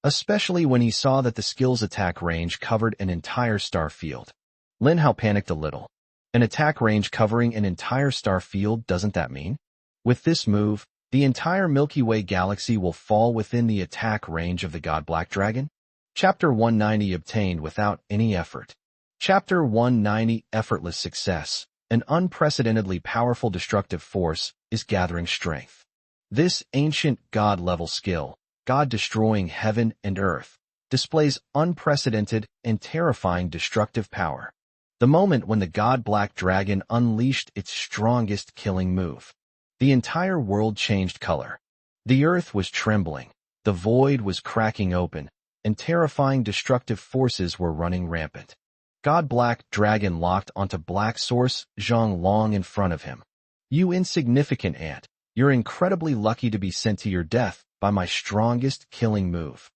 especially when he saw that the skill's attack range covered an entire star field. Lin Hao panicked a little. An attack range covering an entire star field, doesn't that mean? With this move, the entire Milky Way galaxy will fall within the attack range of the god Black Dragon? Chapter 190 obtained without any effort. Chapter 190 effortless success. An unprecedentedly powerful destructive force is gathering strength. This ancient god-level skill, God destroying heaven and earth, displays unprecedented and terrifying destructive power. The moment when the god Black Dragon unleashed its strongest killing move, the entire world changed color. The earth was trembling, the void was cracking open, and terrifying destructive forces were running rampant. God Black Dragon locked onto Black Source Zhonglong in front of him. You insignificant ant, you're incredibly lucky to be sent to your death by my strongest killing move.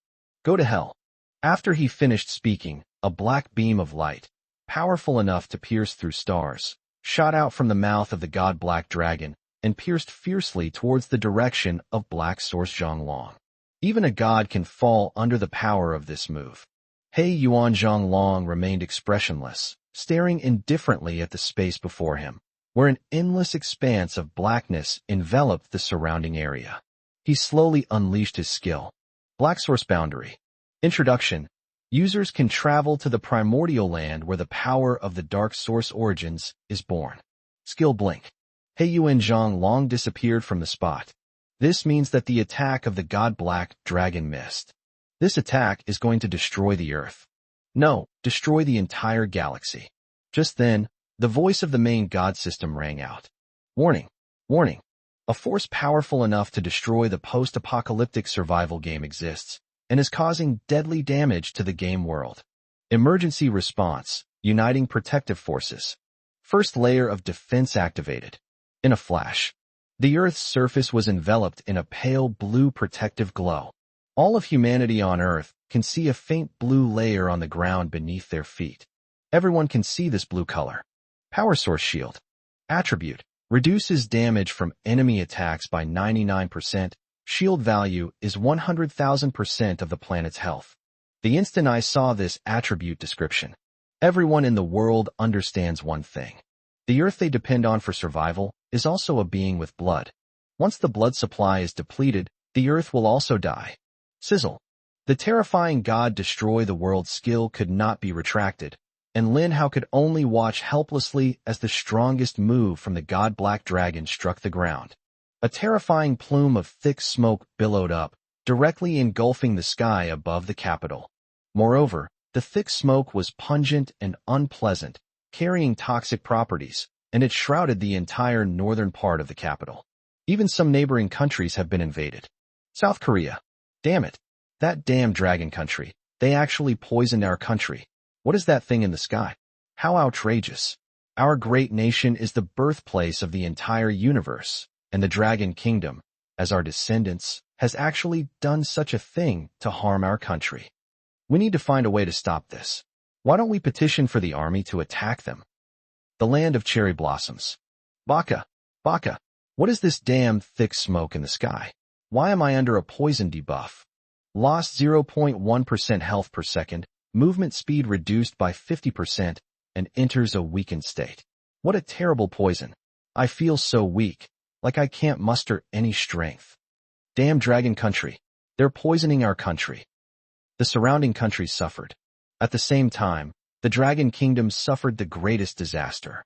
Go to hell. After he finished speaking, a black beam of light, powerful enough to pierce through stars, shot out from the mouth of the god Black Dragon and pierced fiercely towards the direction of Black Source Zhonglong. Even a god can fall under the power of this move. He Yuan Zhonglong remained expressionless, staring indifferently at the space before him, where an endless expanse of blackness enveloped the surrounding area. He slowly unleashed his skill. Black Source Boundary. Introduction. Users can travel to the primordial land where the power of the Dark Source origins is born. Skill Blink. He Yuan Zhonglong disappeared from the spot. This means that the attack of the god Black Dragon missed. This attack is going to destroy the Earth. No, destroy the entire galaxy. Just then, the voice of the main god system rang out. Warning! Warning! A force powerful enough to destroy the post-apocalyptic survival game exists, and is causing deadly damage to the game world. Emergency response, uniting protective forces. First layer of defense activated. In a flash, the Earth's surface was enveloped in a pale blue protective glow. All of humanity on Earth can see a faint blue layer on the ground beneath their feet. Everyone can see this blue color. Power Source Shield. Attribute. Reduces damage from enemy attacks by 99%. Shield value is 100,000% of the planet's health. The instant I saw this attribute description, Everyone in the world understands one thing. The earth they depend on for survival is also a being with blood. Once the blood supply is depleted, the earth will also die. Sizzle. The terrifying god destroy the world skill could not be retracted, and Lin Hao could only watch helplessly as the strongest move from the god Black Dragon struck the ground. A terrifying plume of thick smoke billowed up, directly engulfing the sky above the capital. Moreover, the thick smoke was pungent and unpleasant, carrying toxic properties, and it shrouded the entire northern part of the capital. Even some neighboring countries have been invaded. South Korea. Damn it. That damn dragon country. They actually poisoned our country. What is that thing in the sky? How outrageous. Our great nation is the birthplace of the entire universe, and the Dragon Kingdom, as our descendants, has actually done such a thing to harm our country. We need to find a way to stop this. Why don't we petition for the army to attack them? The land of cherry blossoms. Baka. What is this damn thick smoke in the sky? Why am I under a poison debuff? Lost 0.1% health per second, movement speed reduced by 50%, and enters a weakened state. What a terrible poison. I feel so weak, like I can't muster any strength. Damn dragon country. They're poisoning our country. The surrounding countries suffered. At the same time, the Dragon Kingdom suffered the greatest disaster.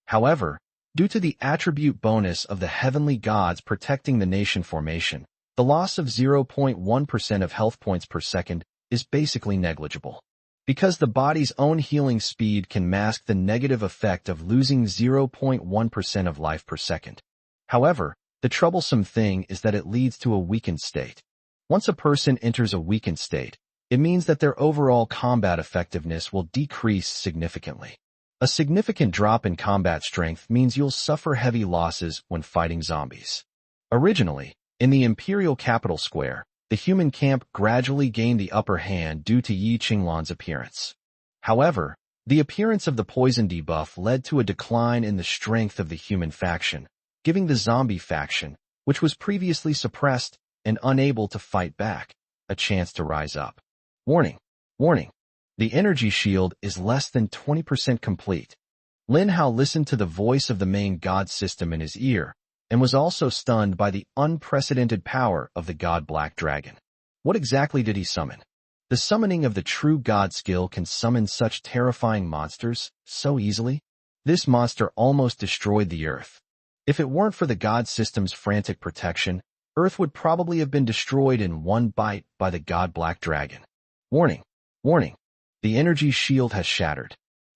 However, due to the attribute bonus of the heavenly gods protecting the nation formation, the loss of 0.1% of health points per second is basically negligible. Because the body's own healing speed can mask the negative effect of losing 0.1% of life per second. However, the troublesome thing is that it leads to a weakened state. Once a person enters a weakened state, it means that their overall combat effectiveness will decrease significantly. A significant drop in combat strength means you'll suffer heavy losses when fighting zombies. Originally, in the Imperial Capital Square, the human camp gradually gained the upper hand due to Yi Qinglan's appearance. However, the appearance of the poison debuff led to a decline in the strength of the human faction, giving the zombie faction, which was previously suppressed and unable to fight back, a chance to rise up. Warning. The energy shield is less than 20% complete. Lin Hao listened to the voice of the main god system in his ear, and was also stunned by the unprecedented power of the god Black Dragon. What exactly did he summon? The summoning of the true god skill can summon such terrifying monsters so easily. This monster almost destroyed the earth. If it weren't for the god system's frantic protection, Earth would probably have been destroyed in one bite by the god Black Dragon. Warning. The energy shield has shattered.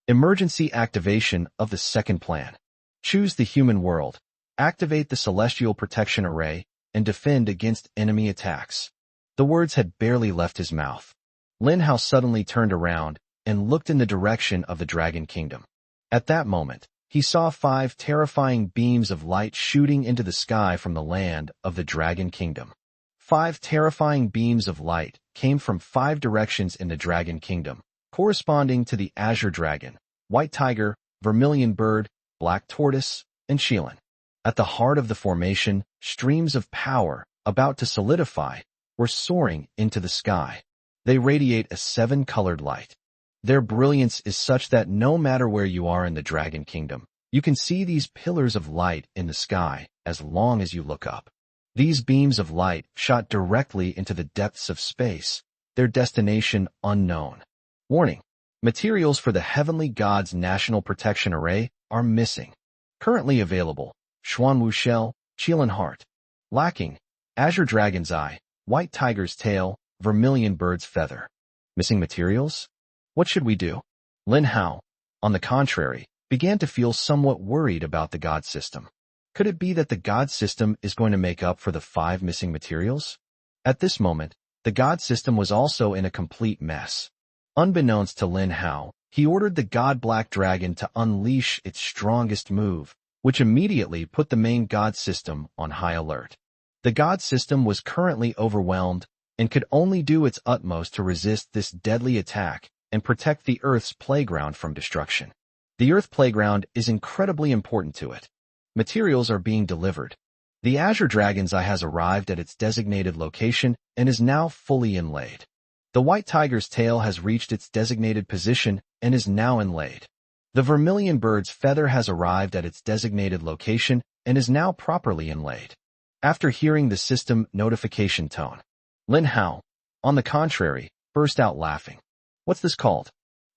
Emergency activation of the second plan. Choose the human world. Activate the celestial protection array and defend against enemy attacks. The words had barely left his mouth. Lin Hao suddenly turned around and looked in the direction of the Dragon Kingdom. At that moment, he saw 5 terrifying beams of light shooting into the sky from the land of the Dragon Kingdom. 5 terrifying beams of light came from 5 directions in the Dragon Kingdom, corresponding to the Azure Dragon, White Tiger, Vermilion Bird, Black Tortoise, and Shilin. At the heart of the formation, streams of power, about to solidify, were soaring into the sky. They radiate a 7-colored light. Their brilliance is such that no matter where you are in the Dragon Kingdom, you can see these pillars of light in the sky as long as you look up. These beams of light shot directly into the depths of space, their destination unknown. Warning. Materials for the Heavenly God's National Protection Array are missing. Currently available: Xuanwu Shell, Qilin Heart. Lacking: Azure Dragon's Eye, White Tiger's Tail, Vermilion Bird's Feather. Missing materials? What should we do? Lin Hao, on the contrary, began to feel somewhat worried about the god system. Could it be that the god system is going to make up for the 5 missing materials? At this moment, the god system was also in a complete mess. Unbeknownst to Lin Hao, he ordered the god Black Dragon to unleash its strongest move, which immediately put the main god system on high alert. The god system was currently overwhelmed and could only do its utmost to resist this deadly attack and protect the Earth's playground from destruction. The Earth playground is incredibly important to it. Materials are being delivered. The Azure Dragon's Eye has arrived at its designated location and is now fully inlaid. The White Tiger's Tail has reached its designated position and is now inlaid. The vermilion bird's feather has arrived at its designated location and is now properly inlaid. After hearing the system notification tone, Lin Hao, on the contrary, burst out laughing. What's this called?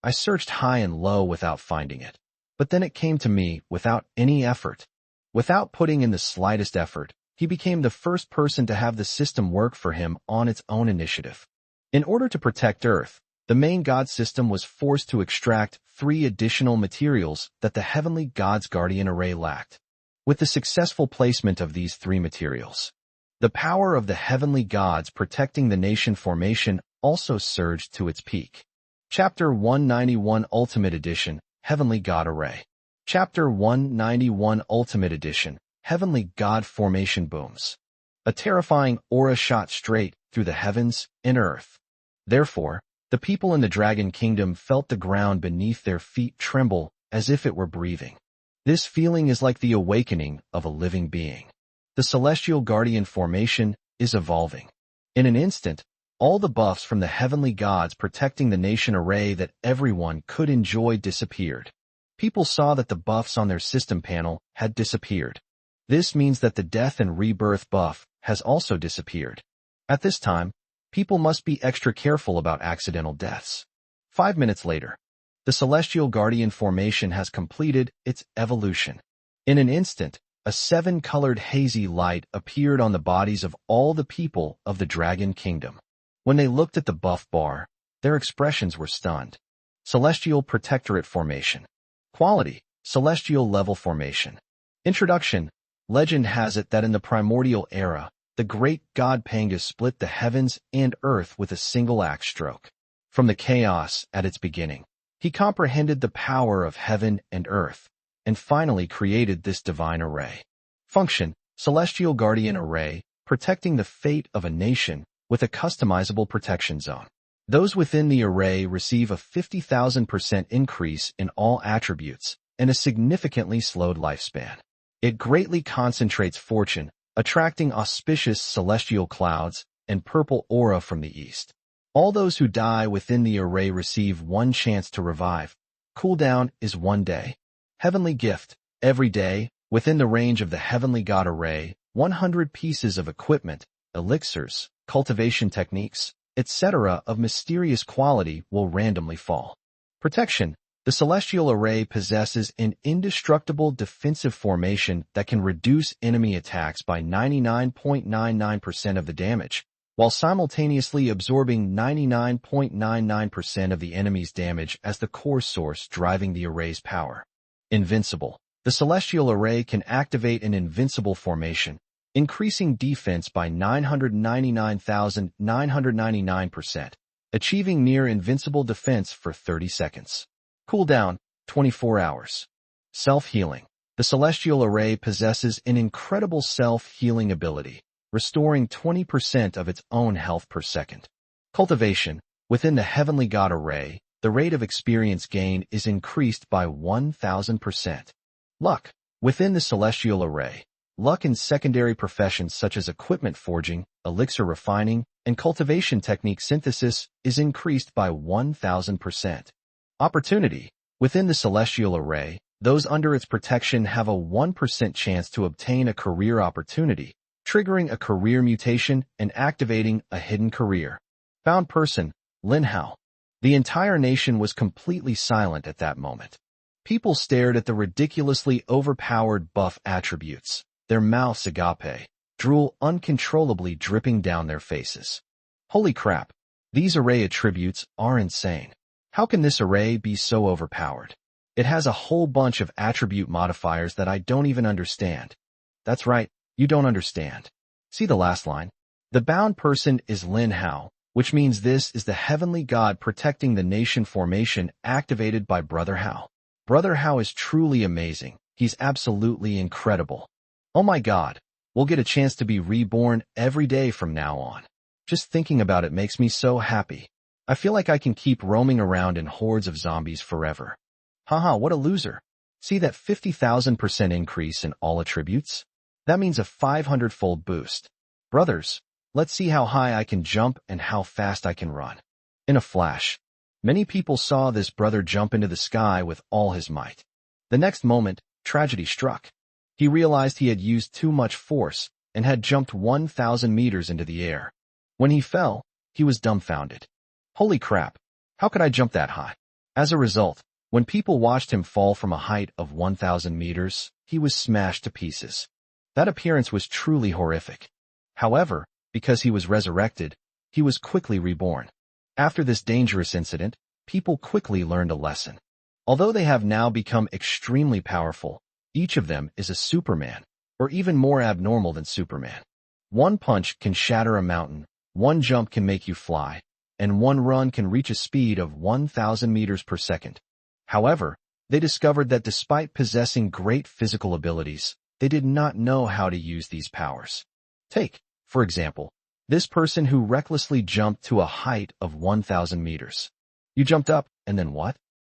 I searched high and low without finding it. But then it came to me without any effort. Without putting in the slightest effort, he became the first person to have the system work for him on its own initiative. In order to protect Earth, the main god system was forced to extract 3 additional materials that the heavenly god's guardian array lacked. With the successful placement of these 3 materials, the power of the heavenly gods protecting the nation formation also surged to its peak. Chapter 191 Ultimate Edition, Heavenly God Array. Chapter 191 Ultimate Edition, Heavenly God Formation Booms. A terrifying aura shot straight through the heavens and earth. Therefore, the people in the Dragon Kingdom felt the ground beneath their feet tremble as if it were breathing. This feeling is like the awakening of a living being. The Celestial Guardian formation is evolving. In an instant, all the buffs from the heavenly gods protecting the nation array that everyone could enjoy disappeared. People saw that the buffs on their system panel had disappeared. This means that the death and rebirth buff has also disappeared. At this time, people must be extra careful about accidental deaths. 5 minutes later, the Celestial Guardian formation has completed its evolution. In an instant, a 7-colored hazy light appeared on the bodies of all the people of the Dragon Kingdom. When they looked at the buff bar, their expressions were stunned. Celestial Protectorate Formation. Quality: Celestial Level Formation. Introduction. Legend has it that in the primordial era, the great god Pangus split the heavens and earth with a single axe stroke. From the chaos at its beginning, he comprehended the power of heaven and earth, and finally created this divine array. Function: Celestial Guardian Array, protecting the fate of a nation with a customizable protection zone. Those within the array receive a 50,000% increase in all attributes and a significantly slowed lifespan. It greatly concentrates fortune, attracting auspicious celestial clouds and purple aura from the east. All those who die within the array receive 1 chance to revive. Cooldown is 1 day. Heavenly Gift. Every day, within the range of the Heavenly God Array, 100 pieces of equipment, elixirs, cultivation techniques, etc. of mysterious quality will randomly fall. Protection. The Celestial Array possesses an indestructible defensive formation that can reduce enemy attacks by 99.99% of the damage, while simultaneously absorbing 99.99% of the enemy's damage as the core source driving the array's power. Invincible. The Celestial Array can activate an invincible formation, increasing defense by 999,999%, achieving near invincible defense for 30 seconds. Cooldown, 24 hours. Self-healing. The Celestial Array possesses an incredible self-healing ability, restoring 20% of its own health per second. Cultivation. Within the Heavenly God Array, the rate of experience gain is increased by 1,000%. Luck. Within the Celestial Array, luck in secondary professions such as equipment forging, elixir refining, and cultivation technique synthesis is increased by 1,000%. Opportunity. Within the Celestial Array, those under its protection have a 1% chance to obtain a career opportunity, triggering a career mutation and activating a hidden career. Found person. Lin Hao. The entire nation was completely silent at that moment. People stared at the ridiculously overpowered buff attributes, their mouths agape, drool uncontrollably dripping down their faces. Holy crap! These array attributes are insane. How can this array be so overpowered? It has a whole bunch of attribute modifiers that I don't even understand. That's right, you don't understand. See the last line? The bound person is Lin Hao, which means this is the heavenly god protecting the nation formation activated by Brother Hao. Brother Hao is truly amazing. He's absolutely incredible. Oh my god, we'll get a chance to be reborn every day from now on. Just thinking about it makes me so happy. I feel like I can keep roaming around in hordes of zombies forever. Haha, what a loser. See that 50,000% increase in all attributes? That means a 500-fold boost. Brothers, let's see how high I can jump and how fast I can run. In a flash, Many people saw this brother jump into the sky with all his might. The next moment, tragedy struck. He realized he had used too much force and had jumped 1,000 meters into the air. When he fell, he was dumbfounded. Holy crap! How could I jump that high? As a result, when people watched him fall from a height of 1,000 meters, he was smashed to pieces. That appearance was truly horrific. However, because he was resurrected, he was quickly reborn. After this dangerous incident, people quickly learned a lesson. Although they have now become extremely powerful, each of them is a Superman, or even more abnormal than Superman. One punch can shatter a mountain, one jump can make you fly, and one run can reach a speed of 1,000 meters per second. However, they discovered that despite possessing great physical abilities, they did not know how to use these powers. Take, for example, this person who recklessly jumped to a height of 1,000 meters. You jumped up, and then what?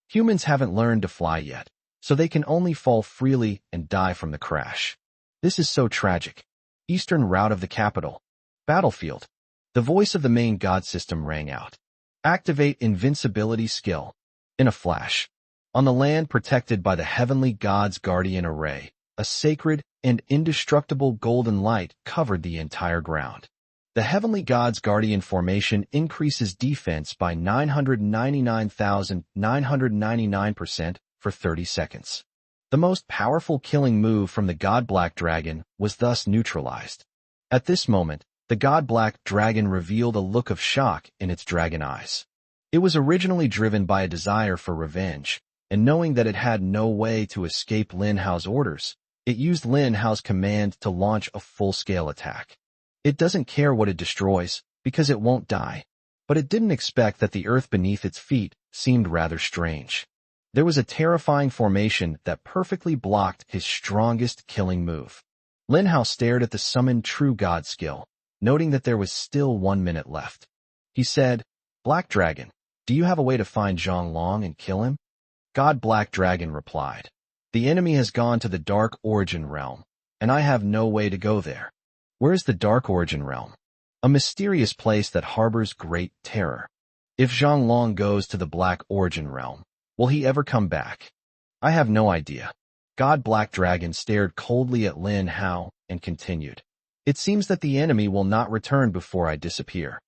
Humans haven't learned to fly yet, so they can only fall freely and die from the crash. This is so tragic. Eastern route of the capital. Battlefield. The voice of the main god system rang out. Activate invincibility skill. In a flash. On the land protected by the heavenly god's guardian array, a sacred and indestructible golden light covered the entire ground. The heavenly god's guardian formation increases defense by 999,999% for 30 seconds. The most powerful killing move from the god Black Dragon was thus neutralized. At this moment, the god Black Dragon revealed a look of shock in its dragon eyes. It was originally driven by a desire for revenge, and knowing that it had no way to escape Lin Hao's orders, it used Lin Hao's command to launch a full-scale attack. It doesn't care what it destroys, because it won't die. But it didn't expect that the earth beneath its feet seemed rather strange. There was a terrifying formation that perfectly blocked his strongest killing move. Lin Hao stared at the summoned true god skill, noting that there was still 1 minute left. He said, "Black Dragon, do you have a way to find Zhang Long and kill him?" God Black Dragon replied, "The enemy has gone to the Dark Origin Realm, and I have no way to go there." Where is the Dark Origin Realm? A mysterious place that harbors great terror. If Zhang Long goes to the Black Origin Realm, will he ever come back? I have no idea. God Black Dragon stared coldly at Lin Hao and continued, "It seems that the enemy will not return before I disappear."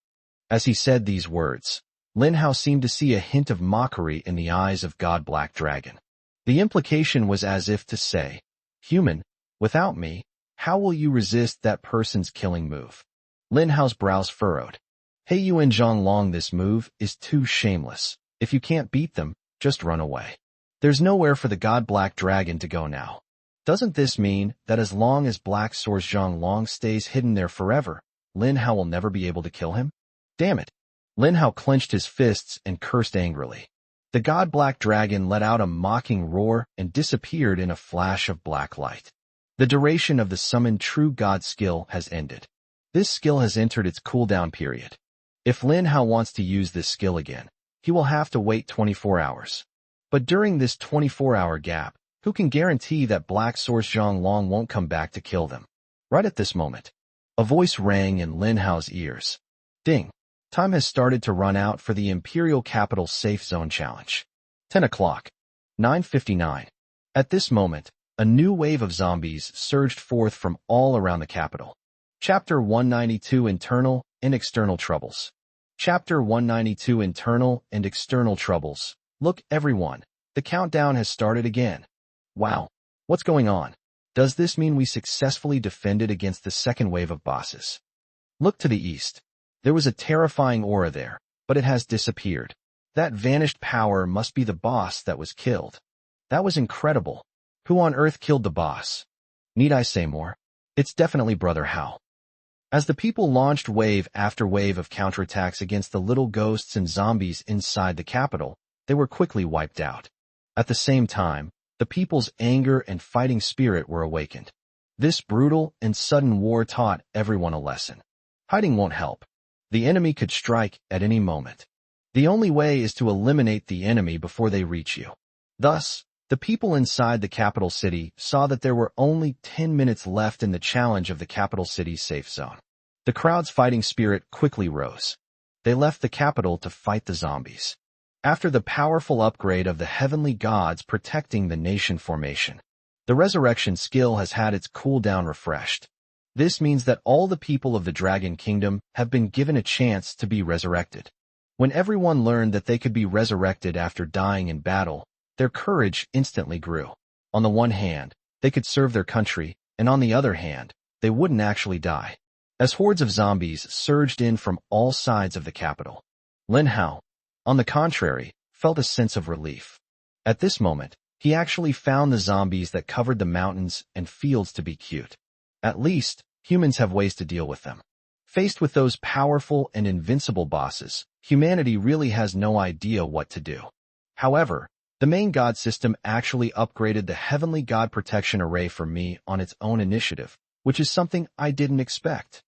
As he said these words, Lin Hao seemed to see a hint of mockery in the eyes of God Black Dragon. The implication was as if to say, "Human, without me, how will you resist that person's killing move?" Lin Hao's brows furrowed. "Hey, you and Zhang Long, this move is too shameless. If you can't beat them, just run away." There's nowhere for the God Black Dragon to go now. Doesn't this mean that as long as Black Source Zhang Long stays hidden there forever, Lin Hao will never be able to kill him? Damn it. Lin Hao clenched his fists and cursed angrily. The God Black Dragon let out a mocking roar and disappeared in a flash of black light. The duration of the summoned true god skill has ended. This skill has entered its cooldown period. If Lin Hao wants to use this skill again, he will have to wait 24 hours. But during this 24-hour gap, who can guarantee that Black Source Zhang Long won't come back to kill them? Right at this moment, a voice rang in Lin Hao's ears. Ding! Time has started to run out for the Imperial Capital Safe Zone Challenge. 10 o'clock. 9:59. At this moment, a new wave of zombies surged forth from all around the capital. Chapter 192 Internal and External Troubles. Chapter 192 Internal and External Troubles. Look, everyone, the countdown has started again. Wow, what's going on? Does this mean we successfully defended against the second wave of bosses? Look to the east. There was a terrifying aura there, but it has disappeared. That vanished power must be the boss that was killed. That was incredible. Who on earth killed the boss? Need I say more? It's definitely Brother Hao. As the people launched wave after wave of counterattacks against the little ghosts and zombies inside the capital, they were quickly wiped out. At the same time, the people's anger and fighting spirit were awakened. This brutal and sudden war taught everyone a lesson. Hiding won't help. The enemy could strike at any moment. The only way is to eliminate the enemy before they reach you. Thus, the people inside the capital city saw that there were only 10 minutes left in the challenge of the capital city's safe zone. The crowd's fighting spirit quickly rose. They left the capital to fight the zombies. After the powerful upgrade of the heavenly gods protecting the nation formation, the resurrection skill has had its cooldown refreshed. This means that all the people of the Dragon Kingdom have been given a chance to be resurrected. When everyone learned that they could be resurrected after dying in battle, their courage instantly grew. On the one hand, they could serve their country, and on the other hand, they wouldn't actually die. As hordes of zombies surged in from all sides of the capital, Lin Hao, on the contrary, felt a sense of relief. At this moment, he actually found the zombies that covered the mountains and fields to be cute. At least, humans have ways to deal with them. Faced with those powerful and invincible bosses, humanity really has no idea what to do. However, the main god system actually upgraded the heavenly god protection array for me on its own initiative, which is something I didn't expect.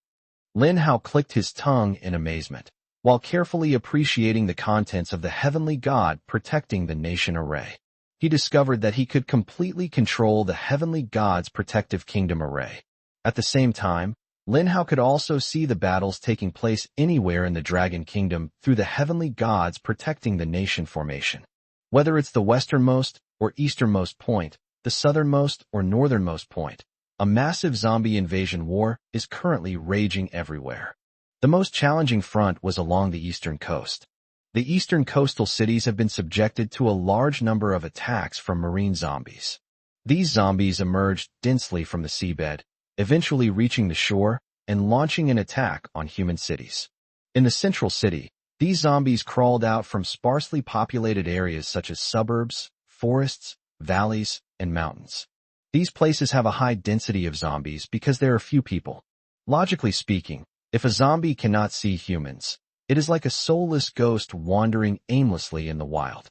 Lin Hao clicked his tongue in amazement, while carefully appreciating the contents of the heavenly god protecting the nation array. He discovered that he could completely control the heavenly god's protective kingdom array. At the same time, Lin Hao could also see the battles taking place anywhere in the Dragon Kingdom through the heavenly gods protecting the nation formation. Whether it's the westernmost or easternmost point, the southernmost or northernmost point, a massive zombie invasion war is currently raging everywhere. The most challenging front was along the eastern coast. The eastern coastal cities have been subjected to a large number of attacks from marine zombies. These zombies emerged densely from the seabed, eventually reaching the shore and launching an attack on human cities. In the central city, these zombies crawled out from sparsely populated areas such as suburbs, forests, valleys, and mountains. These places have a high density of zombies because there are few people. Logically speaking, if a zombie cannot see humans, it is like a soulless ghost wandering aimlessly in the wild.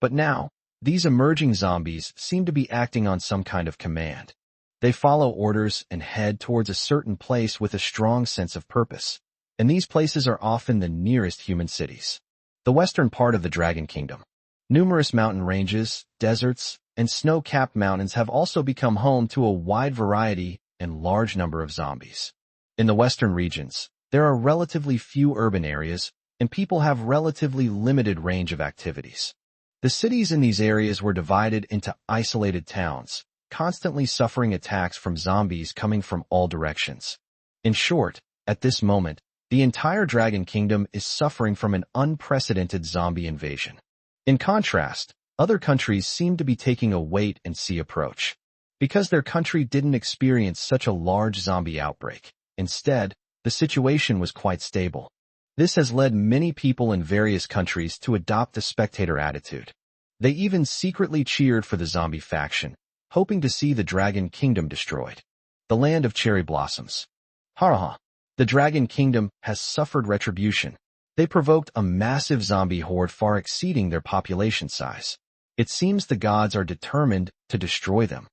But now, these emerging zombies seem to be acting on some kind of command. They follow orders and head towards a certain place with a strong sense of purpose, and these places are often the nearest human cities. The western part of the Dragon Kingdom. Numerous mountain ranges, deserts, and snow-capped mountains have also become home to a wide variety and large number of zombies. In the western regions, there are relatively few urban areas, and people have relatively limited range of activities. The cities in these areas were divided into isolated towns, constantly suffering attacks from zombies coming from all directions. In short, at this moment, the entire Dragon Kingdom is suffering from an unprecedented zombie invasion. In contrast, other countries seem to be taking a wait-and-see approach. Because their country didn't experience such a large zombie outbreak, instead, the situation was quite stable. This has led many people in various countries to adopt a spectator attitude. They even secretly cheered for the zombie faction, hoping to see the Dragon Kingdom destroyed. The land of cherry blossoms. Ha! The Dragon Kingdom has suffered retribution. They provoked a massive zombie horde far exceeding their population size. It seems the gods are determined to destroy them.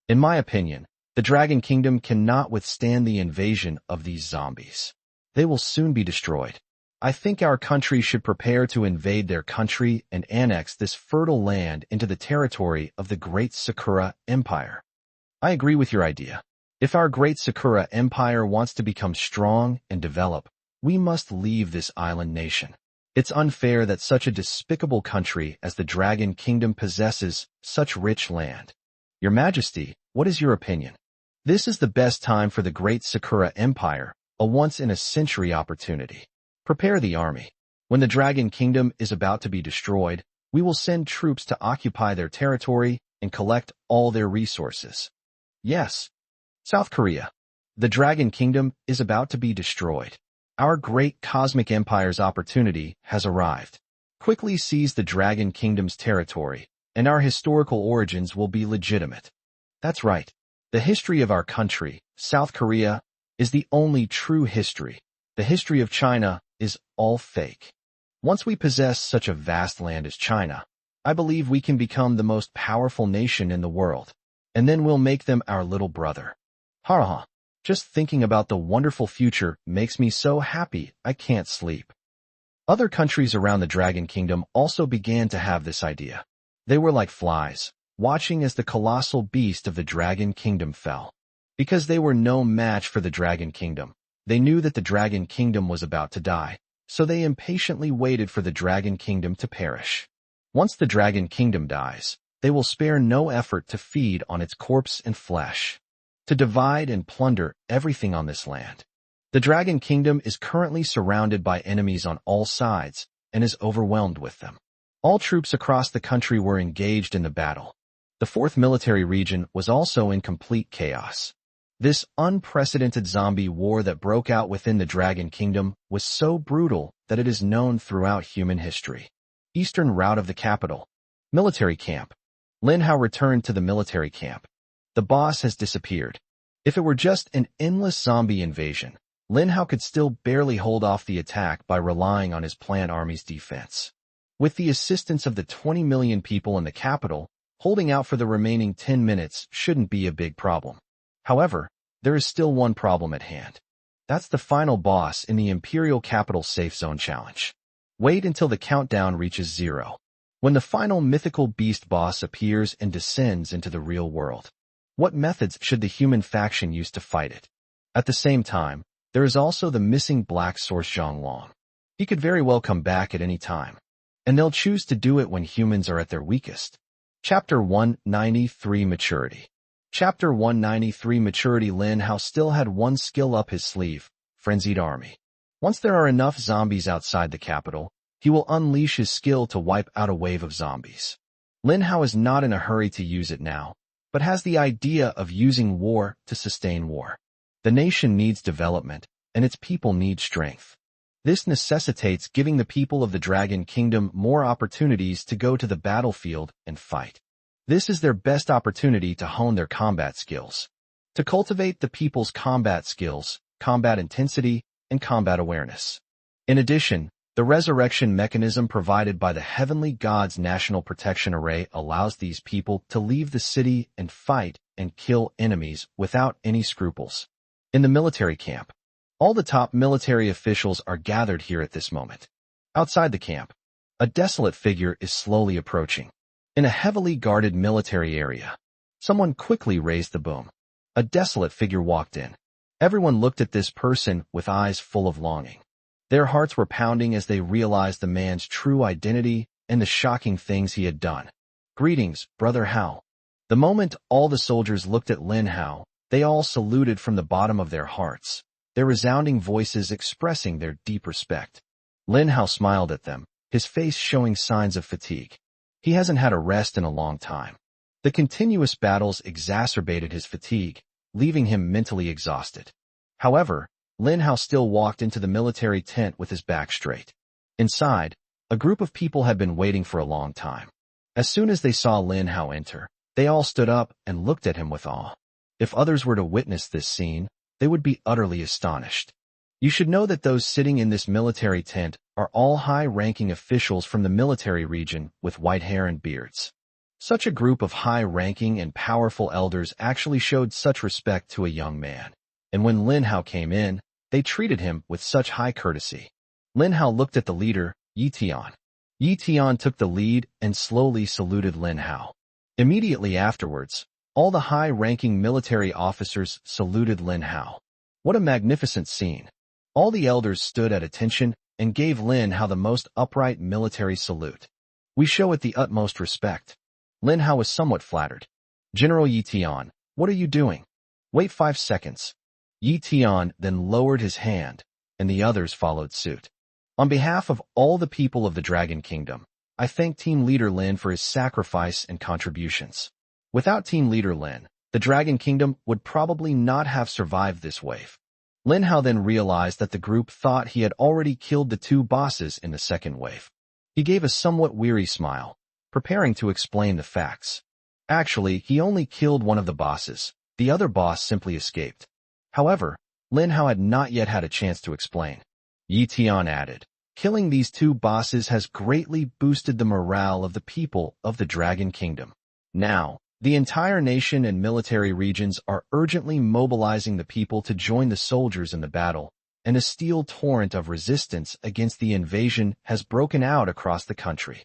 In my opinion, the Dragon Kingdom cannot withstand the invasion of these zombies. They will soon be destroyed. I think our country should prepare to invade their country and annex this fertile land into the territory of the Great Sakura Empire. I agree with your idea. If our Great Sakura Empire wants to become strong and develop, we must leave this island nation. It's unfair that such a despicable country as the Dragon Kingdom possesses such rich land. Your Majesty, what is your opinion? This is the best time for the Great Sakura Empire, a once-in-a-century opportunity. Prepare the army. When the Dragon Kingdom is about to be destroyed, we will send troops to occupy their territory and collect all their resources. Yes. South Korea. The Dragon Kingdom is about to be destroyed. Our great cosmic empire's opportunity has arrived. Quickly seize the Dragon Kingdom's territory, and our historical origins will be legitimate. That's right. The history of our country, South Korea, is the only true history. The history of China is all fake. Once we possess such a vast land as China, I believe we can become the most powerful nation in the world, and then we'll make them our little brother. Ha! Just thinking about the wonderful future makes me so happy I can't sleep. Other countries around the Dragon Kingdom also began to have this idea. They were like flies, watching as the colossal beast of the Dragon Kingdom fell. Because they were no match for the Dragon Kingdom, they knew that the Dragon Kingdom was about to die, so they impatiently waited for the Dragon Kingdom to perish. Once the Dragon Kingdom dies, they will spare no effort to feed on its corpse and flesh, to divide and plunder everything on this land. The Dragon Kingdom is currently surrounded by enemies on all sides and is overwhelmed with them. All troops across the country were engaged in the battle. The fourth military region was also in complete chaos. This unprecedented zombie war that broke out within the Dragon Kingdom was so brutal that it is known throughout human history. Eastern route of the capital. Military camp. Lin Hao returned to the military camp. The boss has disappeared. If it were just an endless zombie invasion, Lin Hao could still barely hold off the attack by relying on his plant army's defense. With the assistance of the 20 million people in the capital, holding out for the remaining 10 minutes shouldn't be a big problem. However, there is still one problem at hand. That's the final boss in the Imperial Capital Safe Zone Challenge. Wait until the countdown reaches 0. When the final mythical beast boss appears and descends into the real world. What methods should the human faction use to fight it? At the same time, there is also the missing black source Zhonglong. He could very well come back at any time. And they'll choose to do it when humans are at their weakest. Chapter 193 Maturity. Chapter 193 Maturity. Lin Hao still had one skill up his sleeve, Frenzied Army. Once there are enough zombies outside the capital, he will unleash his skill to wipe out a wave of zombies. Lin Hao is not in a hurry to use it now, but has the idea of using war to sustain war. The nation needs development, and its people need strength. This necessitates giving the people of the Dragon Kingdom more opportunities to go to the battlefield and fight. This is their best opportunity to hone their combat skills. To cultivate the people's combat skills, combat intensity, and combat awareness. In addition, the resurrection mechanism provided by the Heavenly God's National Protection Array allows these people to leave the city and fight and kill enemies without any scruples. In the military camp, all the top military officials are gathered here at this moment. Outside the camp, a desolate figure is slowly approaching. In a heavily guarded military area, someone quickly raised the boom. A desolate figure walked in. Everyone looked at this person with eyes full of longing. Their hearts were pounding as they realized the man's true identity and the shocking things he had done. Greetings, Brother Hao. The moment all the soldiers looked at Lin Hao, they all saluted from the bottom of their hearts, their resounding voices expressing their deep respect. Lin Hao smiled at them, his face showing signs of fatigue. He hasn't had a rest in a long time. The continuous battles exacerbated his fatigue, leaving him mentally exhausted. However, Lin Hao still walked into the military tent with his back straight. Inside, a group of people had been waiting for a long time. As soon as they saw Lin Hao enter, they all stood up and looked at him with awe. If others were to witness this scene, they would be utterly astonished. You should know that those sitting in this military tent are all high-ranking officials from the military region with white hair and beards. Such a group of high-ranking and powerful elders actually showed such respect to a young man. And when Lin Hao came in, they treated him with such high courtesy. Lin Hao looked at the leader, Yi Tian. Yi Tian took the lead and slowly saluted Lin Hao. Immediately afterwards, all the high-ranking military officers saluted Lin Hao. What a magnificent scene. All the elders stood at attention and gave Lin Hao the most upright military salute. We show it the utmost respect. Lin Hao was somewhat flattered. General Yi Tian, what are you doing? Wait 5 seconds. Yi Tian then lowered his hand, and the others followed suit. On behalf of all the people of the Dragon Kingdom, I thank Team Leader Lin for his sacrifice and contributions. Without Team Leader Lin, the Dragon Kingdom would probably not have survived this wave. Lin Hao then realized that the group thought he had already killed the 2 bosses in the second wave. He gave a somewhat weary smile, preparing to explain the facts. Actually, he only killed one of the bosses. The other boss simply escaped. However, Lin Hao had not yet had a chance to explain. Yi Tian added, killing these 2 bosses has greatly boosted the morale of the people of the Dragon Kingdom. Now, the entire nation and military regions are urgently mobilizing the people to join the soldiers in the battle, and a steel torrent of resistance against the invasion has broken out across the country.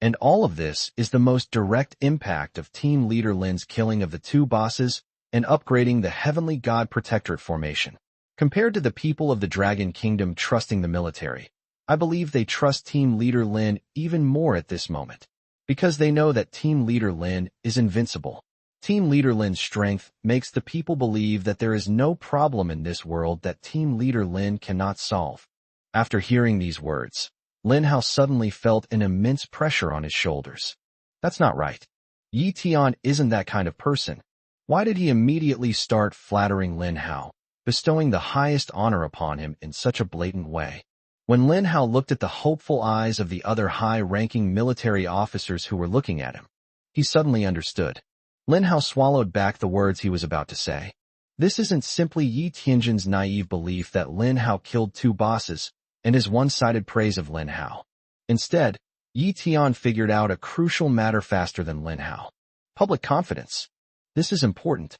And all of this is the most direct impact of Team Leader Lin's killing of the 2 bosses and upgrading the Heavenly God Protectorate formation. Compared to the people of the Dragon Kingdom trusting the military, I believe they trust Team Leader Lin even more at this moment. Because they know that Team Leader Lin is invincible. Team Leader Lin's strength makes the people believe that there is no problem in this world that Team Leader Lin cannot solve. After hearing these words, Lin Hao suddenly felt an immense pressure on his shoulders. That's not right. Yi Tian isn't that kind of person. Why did he immediately start flattering Lin Hao, bestowing the highest honor upon him in such a blatant way? When Lin Hao looked at the hopeful eyes of the other high-ranking military officers who were looking at him, he suddenly understood. Lin Hao swallowed back the words he was about to say. This isn't simply Yi Tianjin's naive belief that Lin Hao killed two bosses and his one-sided praise of Lin Hao. Instead, Yi Tian figured out a crucial matter faster than Lin Hao. Public confidence. This is important.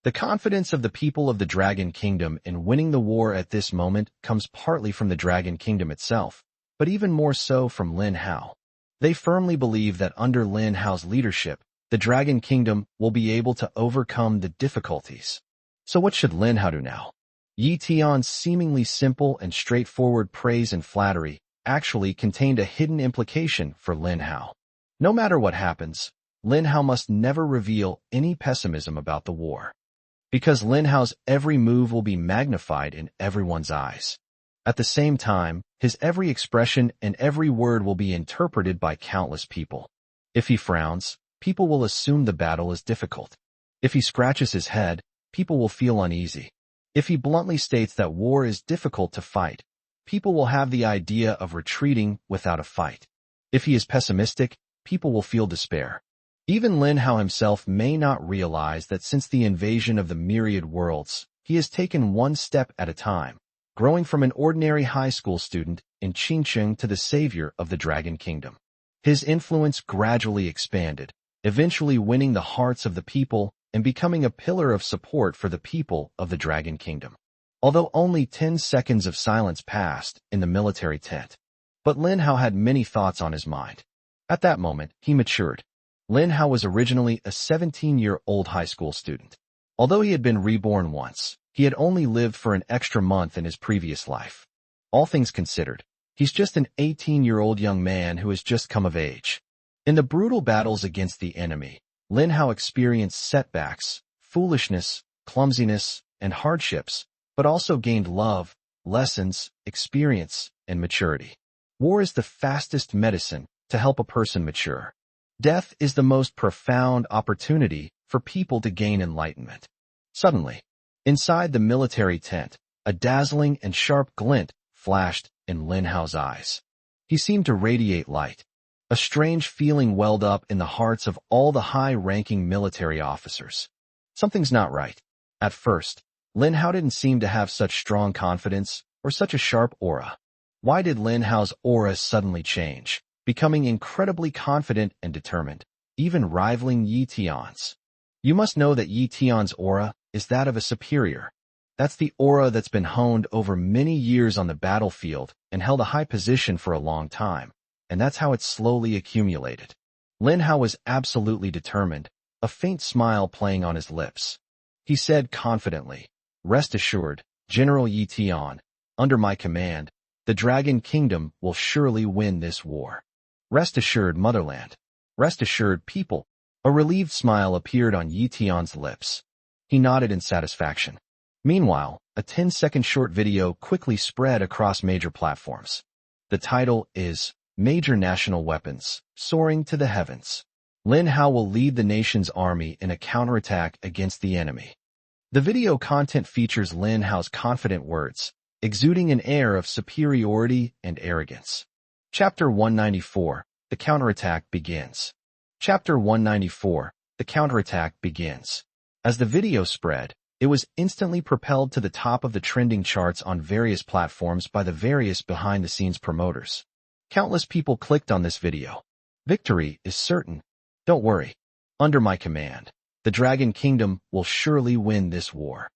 The confidence of the people of the Dragon Kingdom in winning the war at this moment comes partly from the Dragon Kingdom itself, but even more so from Lin Hao. They firmly believe that under Lin Hao's leadership, the Dragon Kingdom will be able to overcome the difficulties. So what should Lin Hao do now? Yi Tian's seemingly simple and straightforward praise and flattery actually contained a hidden implication for Lin Hao. No matter what happens, Lin Hao must never reveal any pessimism about the war. Because Lin Hao's every move will be magnified in everyone's eyes. At the same time, his every expression and every word will be interpreted by countless people. If he frowns, people will assume the battle is difficult. If he scratches his head, people will feel uneasy. If he bluntly states that war is difficult to fight, people will have the idea of retreating without a fight. If he is pessimistic, people will feel despair. Even Lin Hao himself may not realize that since the invasion of the myriad worlds, he has taken one step at a time, growing from an ordinary high school student in Qingcheng to the savior of the Dragon Kingdom. His influence gradually expanded, eventually winning the hearts of the people and becoming a pillar of support for the people of the Dragon Kingdom. Although only 10 seconds of silence passed in the military tent, but Lin Hao had many thoughts on his mind. At that moment, he matured. Lin Hao was originally a 17-year-old high school student. Although he had been reborn once, he had only lived for an extra month in his previous life. All things considered, he's just an 18-year-old young man who has just come of age. In the brutal battles against the enemy, Lin Hao experienced setbacks, foolishness, clumsiness, and hardships, but also gained love, lessons, experience, and maturity. War is the fastest medicine to help a person mature. Death is the most profound opportunity for people to gain enlightenment. Suddenly, inside the military tent, a dazzling and sharp glint flashed in Lin Hao's eyes. He seemed to radiate light. A strange feeling welled up in the hearts of all the high-ranking military officers. Something's not right. At first, Lin Hao didn't seem to have such strong confidence or such a sharp aura. Why did Lin Hao's aura suddenly change, becoming incredibly confident and determined, even rivaling Yi Tian's? You must know that Yi Tian's aura is that of a superior. That's the aura that's been honed over many years on the battlefield and held a high position for a long time, and that's how it slowly accumulated. Lin Hao was absolutely determined, a faint smile playing on his lips. He said confidently, "Rest assured, General Yi Tian, under my command, the Dragon Kingdom will surely win this war. Rest assured, motherland. Rest assured, people." A relieved smile appeared on Yi Tian's lips. He nodded in satisfaction. Meanwhile, a 10-second short video quickly spread across major platforms. The title is Major National Weapons, Soaring to the Heavens. Lin Hao will lead the nation's army in a counterattack against the enemy. The video content features Lin Hao's confident words, exuding an air of superiority and arrogance. Chapter 194, The Counterattack Begins. Chapter 194, The Counterattack Begins. As the video spread, it was instantly propelled to the top of the trending charts on various platforms by the various behind-the-scenes promoters. Countless people clicked on this video. Victory is certain. Don't worry. Under my command, the Dragon Kingdom will surely win this war.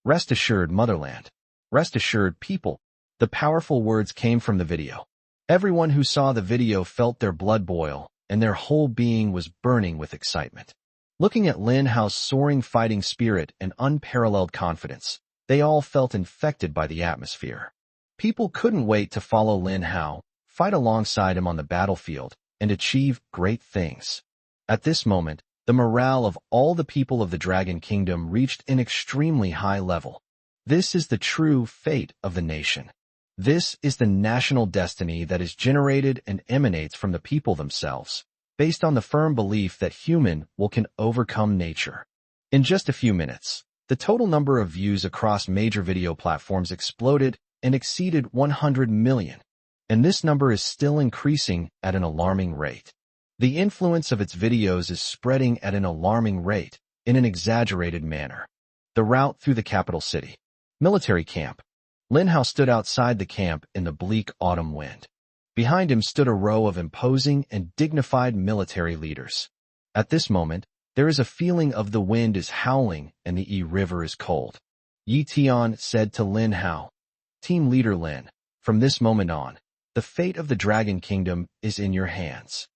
Rest assured, motherland. Rest assured, people. The powerful words came from the video. Everyone who saw the video felt their blood boil, and their whole being was burning with excitement. Looking at Lin Hao's soaring fighting spirit and unparalleled confidence, they all felt infected by the atmosphere. People couldn't wait to follow Lin Hao, fight alongside him on the battlefield, and achieve great things. At this moment, the morale of all the people of the Dragon Kingdom reached an extremely high level. This is the true fate of the nation. This is the national destiny that is generated and emanates from the people themselves, based on the firm belief that human will can overcome nature. In just a few minutes, the total number of views across major video platforms exploded and exceeded 100 million. And this number is still increasing at an alarming rate. The influence of its videos is spreading at an alarming rate, in an exaggerated manner. The route through the capital city. Military camp. Lin Hao stood outside the camp in the bleak autumn wind. Behind him stood a row of imposing and dignified military leaders. At this moment, there is a feeling of the wind is howling and the Yi River is cold. Yi Tian said to Lin Hao, "Team leader Lin, from this moment on, the fate of the Dragon Kingdom is in your hands.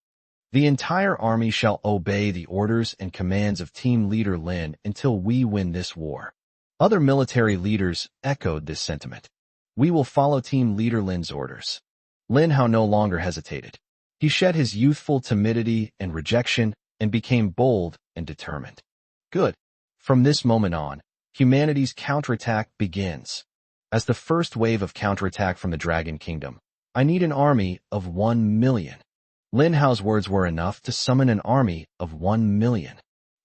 The entire army shall obey the orders and commands of team leader Lin until we win this war." Other military leaders echoed this sentiment. "We will follow team leader Lin's orders." Lin Hao no longer hesitated. He shed his youthful timidity and rejection and became bold and determined. Good. From this moment on, humanity's counterattack begins. As the first wave of counterattack from the Dragon Kingdom, I need an army of 1 million. Lin Hao's words were enough to summon an army of 1 million.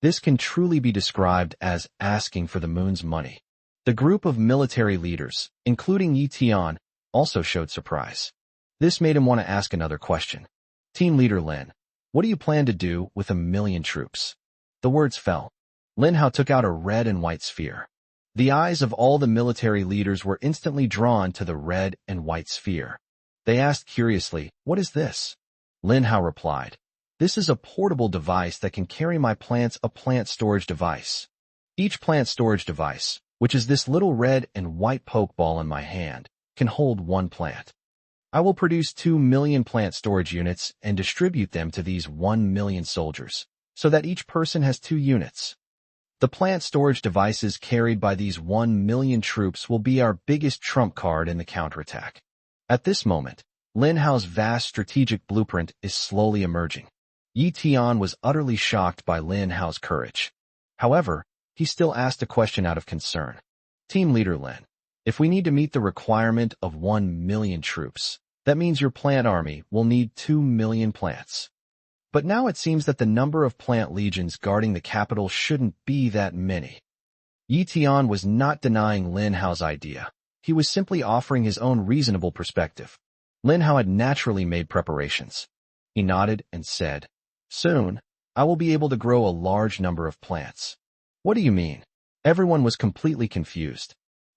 This can truly be described as asking for the moon's money. The group of military leaders, including Yi Tian, also showed surprise. This made him want to ask another question. Team leader Lin, what do you plan to do with 1 million troops? The words fell. Lin Hao took out a red and white sphere. The eyes of all the military leaders were instantly drawn to the red and white sphere. They asked curiously, "What is this?" Lin Hao replied, "This is a portable device that can carry my plants, a plant storage device. Each plant storage device, which is this little red and white poke ball in my hand, can hold 1 plant. I will produce 2 million plant storage units and distribute them to these 1 million soldiers, so that each person has 2 units. The plant storage devices carried by these 1 million troops will be our biggest trump card in the counterattack." At this moment, Lin Hao's vast strategic blueprint is slowly emerging. Yi Tian was utterly shocked by Lin Hao's courage. However, he still asked a question out of concern. "Team leader Lin, if we need to meet the requirement of 1 million troops, that means your plant army will need 2 million plants. But now it seems that the number of plant legions guarding the capital shouldn't be that many." Yi Tian was not denying Lin Hao's idea. He was simply offering his own reasonable perspective. Lin Hao had naturally made preparations. He nodded and said, "Soon, I will be able to grow a large number of plants." "What do you mean?" Everyone was completely confused.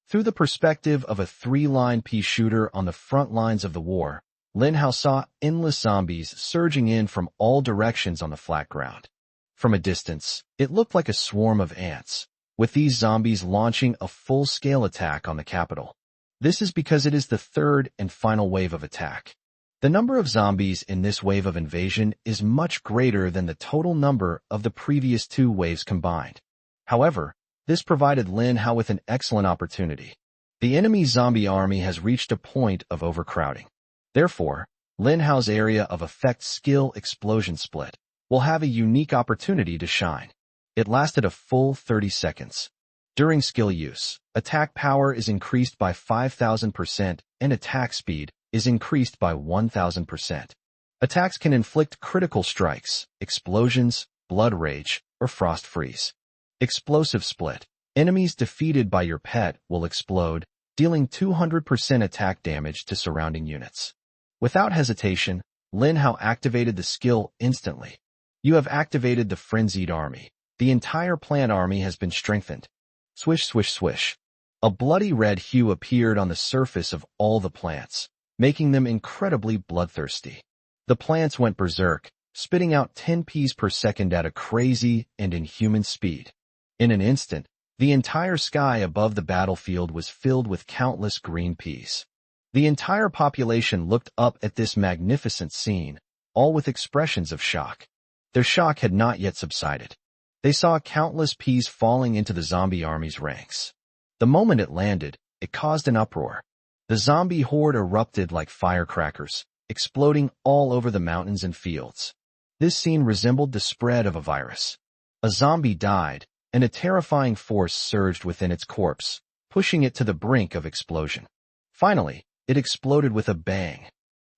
Through the perspective of a 3-line pea shooter on the front lines of the war, Lin Hao saw endless zombies surging in from all directions on the flat ground. From a distance, it looked like a swarm of ants, with these zombies launching a full-scale attack on the capital. This is because it is the third and final wave of attack. The number of zombies in this wave of invasion is much greater than the total number of the previous 2 waves combined. However, this provided Lin Hao with an excellent opportunity. The enemy zombie army has reached a point of overcrowding. Therefore, Lin Hao's area of effect skill explosion split will have a unique opportunity to shine. It lasted a full 30 seconds. During skill use, attack power is increased by 5,000% and attack speed is increased by 1,000%. Attacks can inflict critical strikes, explosions, blood rage, or frost freeze. Explosive split. Enemies defeated by your pet will explode, dealing 200% attack damage to surrounding units. Without hesitation, Lin Hao activated the skill instantly. You have activated the frenzied army. The entire plant army has been strengthened. Swish, swish, swish. A bloody red hue appeared on the surface of all the plants, making them incredibly bloodthirsty. The plants went berserk, spitting out 10 peas per second at a crazy and inhuman speed. In an instant, the entire sky above the battlefield was filled with countless green peas. The entire population looked up at this magnificent scene, all with expressions of shock. Their shock had not yet subsided. They saw countless peas falling into the zombie army's ranks. The moment it landed, it caused an uproar. The zombie horde erupted like firecrackers, exploding all over the mountains and fields. This scene resembled the spread of a virus. A zombie died, and a terrifying force surged within its corpse, pushing it to the brink of explosion. Finally, it exploded with a bang.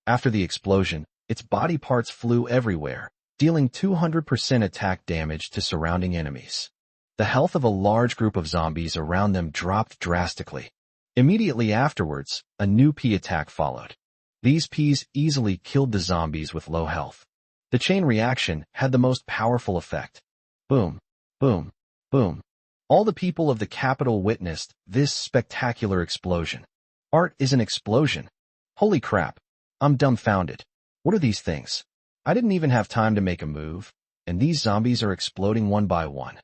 After the explosion, its body parts flew everywhere, dealing 200% attack damage to surrounding enemies. The health of a large group of zombies around them dropped drastically. Immediately afterwards, a new P attack followed. These Ps easily killed the zombies with low health. The chain reaction had the most powerful effect. Boom, boom, boom. All the people of the capital witnessed this spectacular explosion. Art is an explosion. Holy crap. I'm dumbfounded. What are these things? I didn't even have time to make a move, and these zombies are exploding one by one.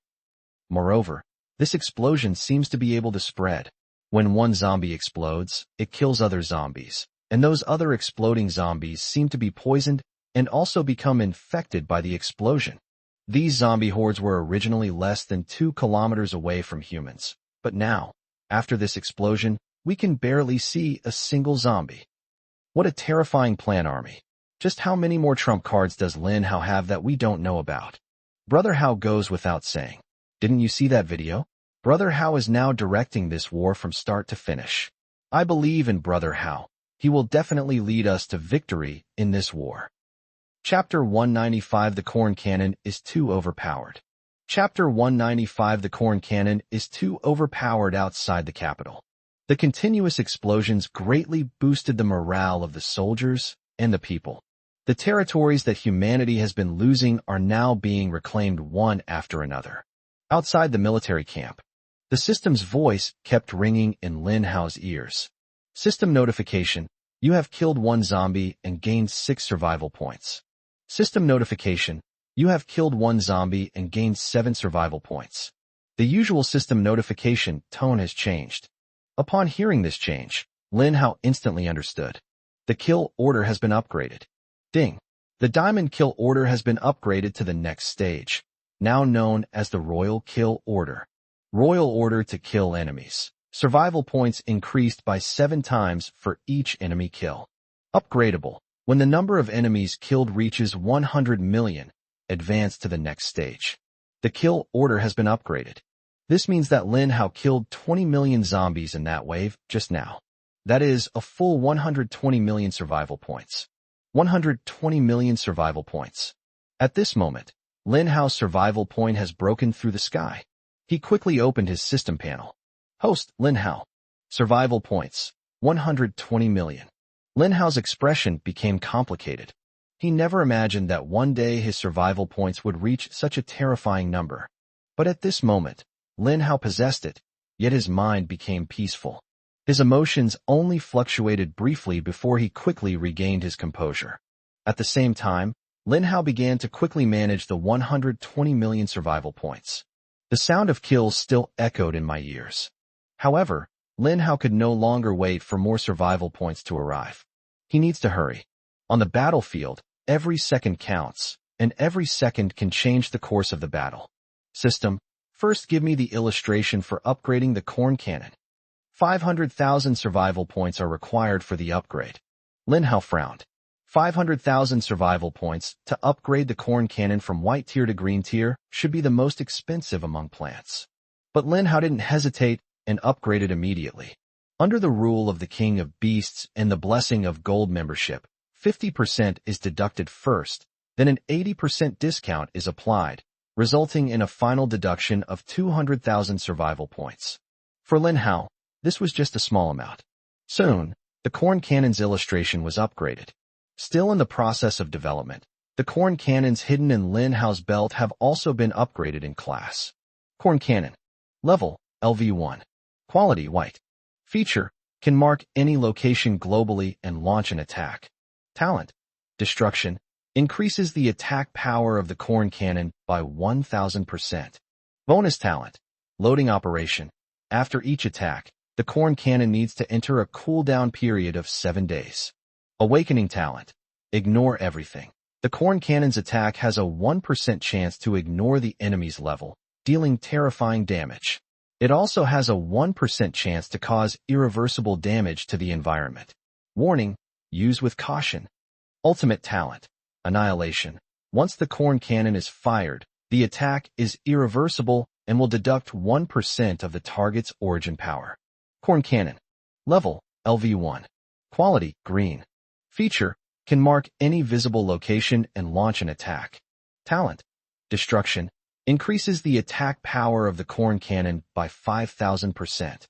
Moreover, this explosion seems to be able to spread. When one zombie explodes, it kills other zombies, and those other exploding zombies seem to be poisoned and also become infected by the explosion. These zombie hordes were originally less than 2 kilometers away from humans, but now, after this explosion, we can barely see a single zombie. What a terrifying plan army. Just how many more trump cards does Lin Hao have that we don't know about? Brother Hao goes without saying. Didn't you see that video? Brother Hao is now directing this war from start to finish. I believe in Brother Hao. He will definitely lead us to victory in this war. Chapter 195 The Corn Cannon is too overpowered. Chapter 195 The Corn Cannon is too overpowered outside the capital. The continuous explosions greatly boosted the morale of the soldiers and the people. The territories that humanity has been losing are now being reclaimed one after another. Outside the military camp, the system's voice kept ringing in Lin Hao's ears. System notification: you have killed 1 zombie and gained 6 survival points. System notification: you have killed 1 zombie and gained 7 survival points. The usual system notification tone has changed. Upon hearing this change, Lin Hao instantly understood. The kill order has been upgraded. Ding! The diamond kill order has been upgraded to the next stage, now known as the royal kill order. Royal order to kill enemies. Survival points increased by 7 times for each enemy kill. Upgradable: when the number of enemies killed reaches 100 million, advance to the next stage. The kill order has been upgraded. This means that Lin Hao killed 20 million zombies in that wave just now. That is a full 120 million survival points. 120 million survival points. At this moment, Lin Hao's survival point has broken through the sky. He quickly opened his system panel. Host, Lin Hao. Survival points, 120 million. Lin Hao's expression became complicated. He never imagined that one day his survival points would reach such a terrifying number. But at this moment, Lin Hao possessed it, yet his mind became peaceful. His emotions only fluctuated briefly before he quickly regained his composure. At the same time, Lin Hao began to quickly manage the 120 million survival points. The sound of kills still echoed in my ears. However, Lin Hao could no longer wait for more survival points to arrive. He needs to hurry. On the battlefield, every second counts, and every second can change the course of the battle. System: first give me the illustration for upgrading the corn cannon. 500,000 survival points are required for the upgrade. Lin Hao frowned. 500,000 survival points to upgrade the corn cannon from white tier to green tier should be the most expensive among plants. But Lin Hao didn't hesitate and upgraded immediately. Under the rule of the King of Beasts and the blessing of gold membership, 50% is deducted first, then an 80% discount is applied, resulting in a final deduction of 200,000 survival points. For Lin Hao, this was just a small amount. Soon, the corn cannon's illustration was upgraded. Still in the process of development, the corn cannons hidden in Lin Hao's belt have also been upgraded in class. Corn cannon. Level, LV1. Quality, white. Feature, can mark any location globally and launch an attack. Talent. Destruction. Increases the attack power of the corn cannon by 1000%. Bonus talent. Loading operation. After each attack, the corn cannon needs to enter a cooldown period of 7 days. Awakening talent. Ignore everything. The corn cannon's attack has a 1% chance to ignore the enemy's level, dealing terrifying damage. It also has a 1% chance to cause irreversible damage to the environment. Warning: use with caution. Ultimate talent, annihilation. Once the corn cannon is fired, the attack is irreversible and will deduct 1% of the target's origin power. Corn cannon. Level, LV1. Quality, green. Feature, can mark any visible location and launch an attack. Talent, destruction, increases the attack power of the corn cannon by 5,000%.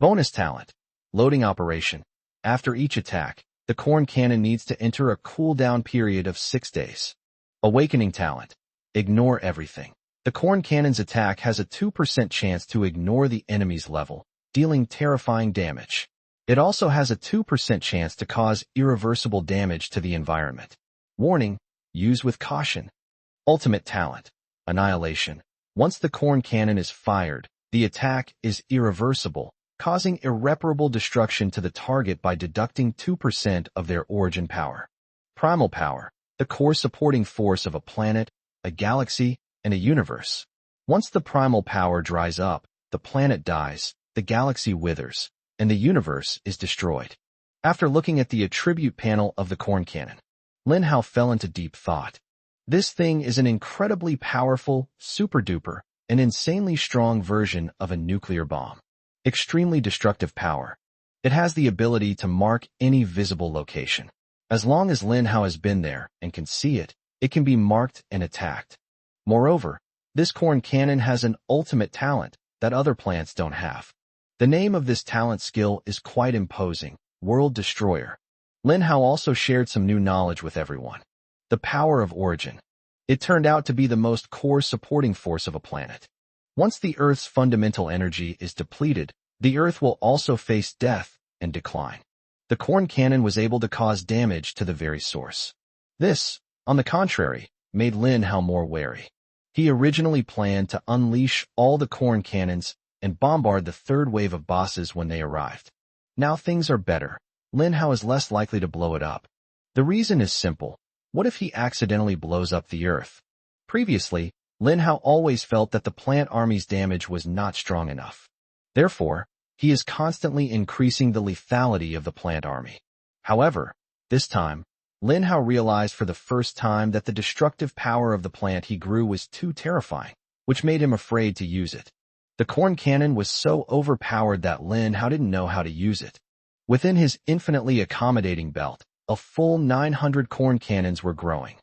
Bonus talent, loading operation. After each attack, the corn cannon needs to enter a cooldown period of 6 days. Awakening talent, ignore everything. The corn cannon's attack has a 2% chance to ignore the enemy's level, dealing terrifying damage. It also has a 2% chance to cause irreversible damage to the environment. Warning, use with caution. Ultimate talent, annihilation. Once the corn cannon is fired, the attack is irreversible, causing irreparable destruction to the target by deducting 2% of their origin power. Primal power, the core supporting force of a planet, a galaxy, and a universe. Once the primal power dries up, the planet dies, the galaxy withers, and the universe is destroyed. After looking at the attribute panel of the corn cannon, Lin Hao fell into deep thought. This thing is an incredibly powerful, super-duper, and insanely strong version of a nuclear bomb. Extremely destructive power. It has the ability to mark any visible location. As long as Lin Hao has been there and can see it, it can be marked and attacked. Moreover, this corn cannon has an ultimate talent that other plants don't have. The name of this talent skill is quite imposing, World Destroyer. Lin Hao also shared some new knowledge with everyone. The power of origin. It turned out to be the most core supporting force of a planet. Once the Earth's fundamental energy is depleted, the Earth will also face death and decline. The corn cannon was able to cause damage to the very source. This, on the contrary, made Lin Hao more wary. He originally planned to unleash all the corn cannons and bombard the third wave of bosses when they arrived. Now things are better. Lin Hao is less likely to blow it up. The reason is simple. What if he accidentally blows up the Earth? Previously, Lin Hao always felt that the plant army's damage was not strong enough. Therefore, he is constantly increasing the lethality of the plant army. However, this time, Lin Hao realized for the first time that the destructive power of the plant he grew was too terrifying, which made him afraid to use it. The corn cannon was so overpowered that Lin Hao didn't know how to use it. Within his infinitely accommodating belt, a full 900 corn cannons were growing.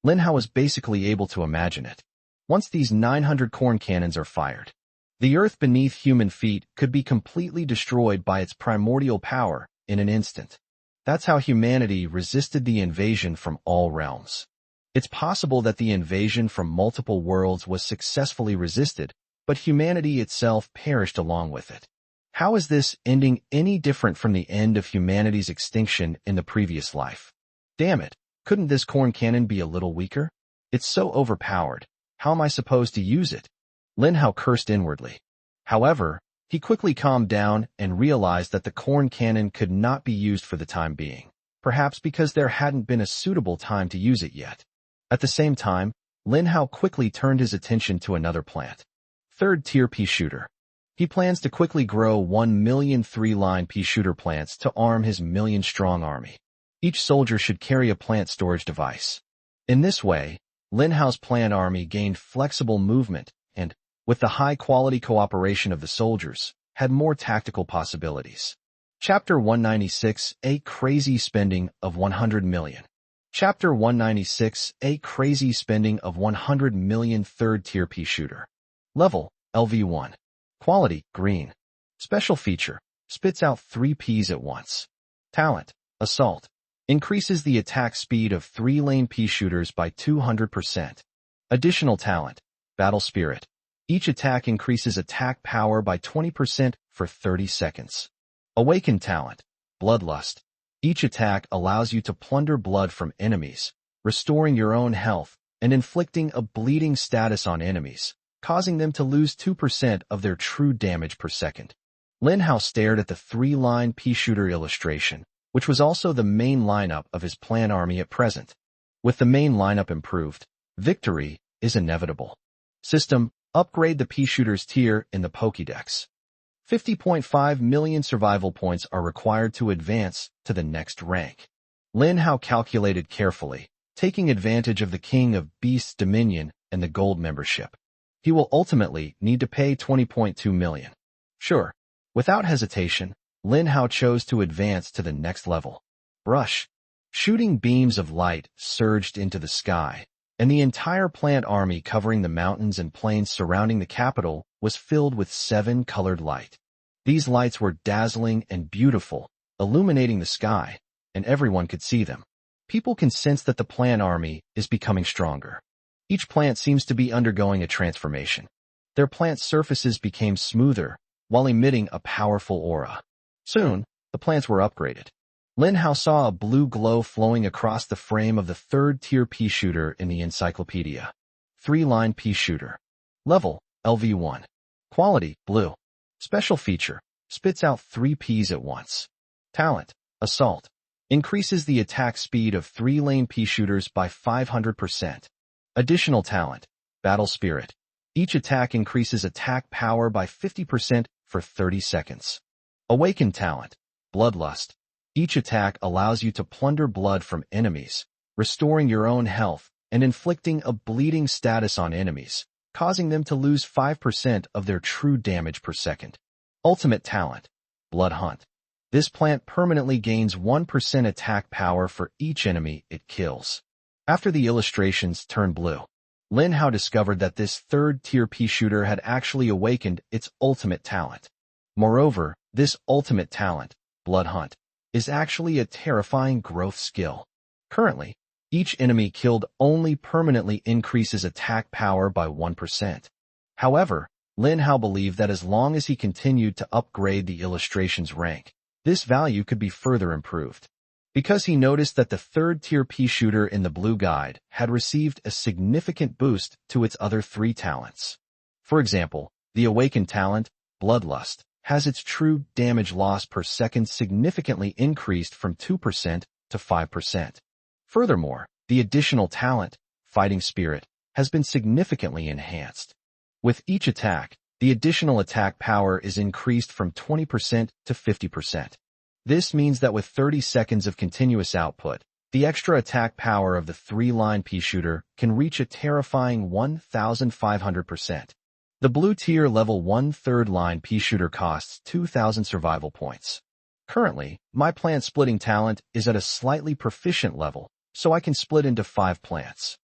Lin Hao was basically able to imagine it. Once these 900 corn cannons are fired, the Earth beneath human feet could be completely destroyed by its primordial power in an instant. That's how humanity resisted the invasion from all realms. It's possible that the invasion from multiple worlds was successfully resisted, but humanity itself perished along with it. How is this ending any different from the end of humanity's extinction in the previous life? Damn it, couldn't this corn cannon be a little weaker? It's so overpowered. How am I supposed to use it? Lin Hao cursed inwardly. However, he quickly calmed down and realized that the corn cannon could not be used for the time being, perhaps because there hadn't been a suitable time to use it yet. At the same time, Lin Hao quickly turned his attention to another plant. Third-tier pea shooter. He plans to quickly grow 1 million 3-line pea shooter plants to arm his million-strong army. Each soldier should carry a plant storage device. In this way, Lin Hao's plant army gained flexible movement and, with the high-quality cooperation of the soldiers, had more tactical possibilities. Chapter 196, A Crazy Spending of 100 Million. Chapter 196, A Crazy Spending of 100 Million Third-tier pea shooter. Level, LV1. Quality, green. Special feature, spits out 3 peas at once. Talent, assault. Increases the attack speed of 3-lane pea shooters by 200%. Additional talent, battle spirit. Each attack increases attack power by 20% for 30 seconds. Awakened talent, bloodlust. Each attack allows you to plunder blood from enemies, restoring your own health and inflicting a bleeding status on enemies, causing them to lose 2% of their true damage per second. Lin Hao stared at the 3-line pea shooter illustration, which was also the main lineup of his plant army at present. With the main lineup improved, victory is inevitable. System, upgrade the pea shooter's tier in the Pokédex. 50.5 million survival points are required to advance to the next rank. Lin Hao calculated carefully, taking advantage of the King of Beasts dominion and the gold membership. He will ultimately need to pay 20.2 million. Sure. Without hesitation, Lin Hao chose to advance to the next level. Brush. Shooting beams of light surged into the sky, and the entire plant army covering the mountains and plains surrounding the capital was filled with 7 colored light. These lights were dazzling and beautiful, illuminating the sky, and everyone could see them. People can sense that the plant army is becoming stronger. Each plant seems to be undergoing a transformation. Their plant surfaces became smoother, while emitting a powerful aura. Soon, the plants were upgraded. Lin Hao saw a blue glow flowing across the frame of the 3rd-tier pea shooter in the encyclopedia. 3-line pea shooter. Level, LV1. Quality, blue. Special feature, spits out 3 peas at once. Talent, assault. Increases the attack speed of 3-lane pea shooters by 500%. Additional talent, battle spirit. Each attack increases attack power by 50% for 30 seconds. Awakened talent, bloodlust. Each attack allows you to plunder blood from enemies, restoring your own health and inflicting a bleeding status on enemies, causing them to lose 5% of their true damage per second. Ultimate talent, blood hunt. This plant permanently gains 1% attack power for each enemy it kills. After the illustrations turned blue, Lin Hao discovered that this 3rd-tier pea shooter had actually awakened its ultimate talent. Moreover, this ultimate talent, blood hunt, is actually a terrifying growth skill. Currently, each enemy killed only permanently increases attack power by 1%. However, Lin Hao believed that as long as he continued to upgrade the illustration's rank, this value could be further improved. Because he noticed that the 3rd-tier pea shooter in the blue guide had received a significant boost to its other 3 talents. For example, the awakened talent, bloodlust, has its true damage loss per second significantly increased from 2% to 5%. Furthermore, the additional talent, fighting spirit, has been significantly enhanced. With each attack, the additional attack power is increased from 20% to 50%. This means that with 30 seconds of continuous output, the extra attack power of the 3-line pea shooter can reach a terrifying 1,500%. The blue tier level 1 3rd-line pea shooter costs 2,000 survival points. Currently, my plant splitting talent is at a slightly proficient level, so I can split into 5 plants.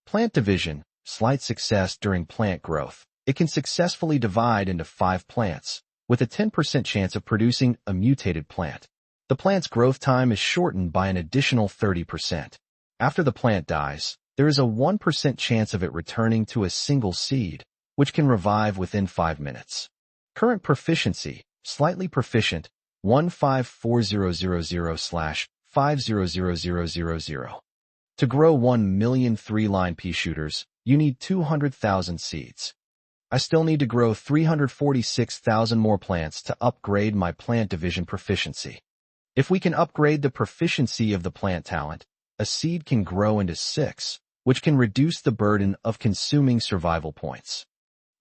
Plant division, slight success during plant growth. It can successfully divide into 5 plants, with a 10% chance of producing a mutated plant. The plant's growth time is shortened by an additional 30%. After the plant dies, there is a 1% chance of it returning to a single seed, which can revive within 5 minutes. Current proficiency, slightly proficient, 154000/500000. To grow 1 million 3-line pea shooters, you need 200,000 seeds. I still need to grow 346,000 more plants to upgrade my plant division proficiency. If we can upgrade the proficiency of the plant talent, a seed can grow into 6, which can reduce the burden of consuming survival points.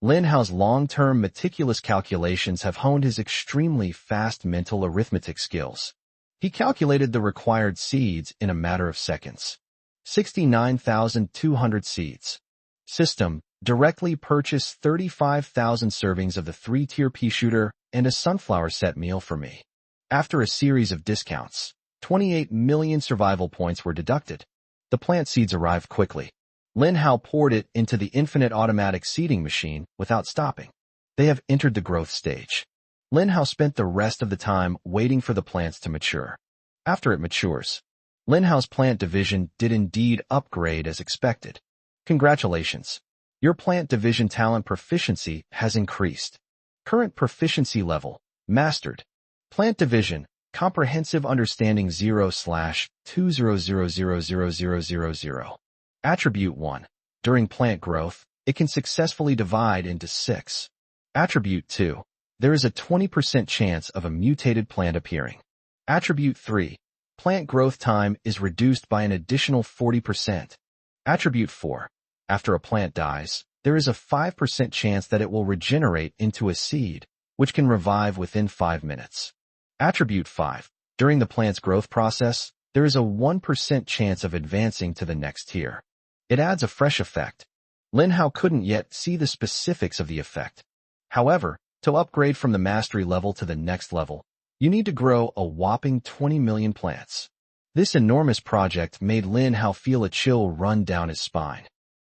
Lin Hao's long-term meticulous calculations have honed his extremely fast mental arithmetic skills. He calculated the required seeds in a matter of seconds. 69,200 seeds. System, directly purchase 35,000 servings of the 3-tier pea shooter and a sunflower set meal for me. After a series of discounts, 28 million survival points were deducted. The plant seeds arrived quickly. Lin Hao poured it into the infinite automatic seeding machine without stopping. They have entered the growth stage. Lin Hao spent the rest of the time waiting for the plants to mature. After it matures, Lin Hao's plant division did indeed upgrade as expected. Congratulations. Your plant division talent proficiency has increased. Current proficiency level, mastered. Plant division, comprehensive understanding 0/200000000. Attribute 1. During plant growth, it can successfully divide into 6. Attribute 2. There is a 20% chance of a mutated plant appearing. Attribute 3. Plant growth time is reduced by an additional 40%. Attribute 4. After a plant dies, there is a 5% chance that it will regenerate into a seed, which can revive within 5 minutes. Attribute 5. During the plant's growth process, there is a 1% chance of advancing to the next tier. It adds a fresh effect. Lin Hao couldn't yet see the specifics of the effect. However, to upgrade from the mastery level to the next level, you need to grow a whopping 20 million plants. This enormous project made Lin Hao feel a chill run down his spine.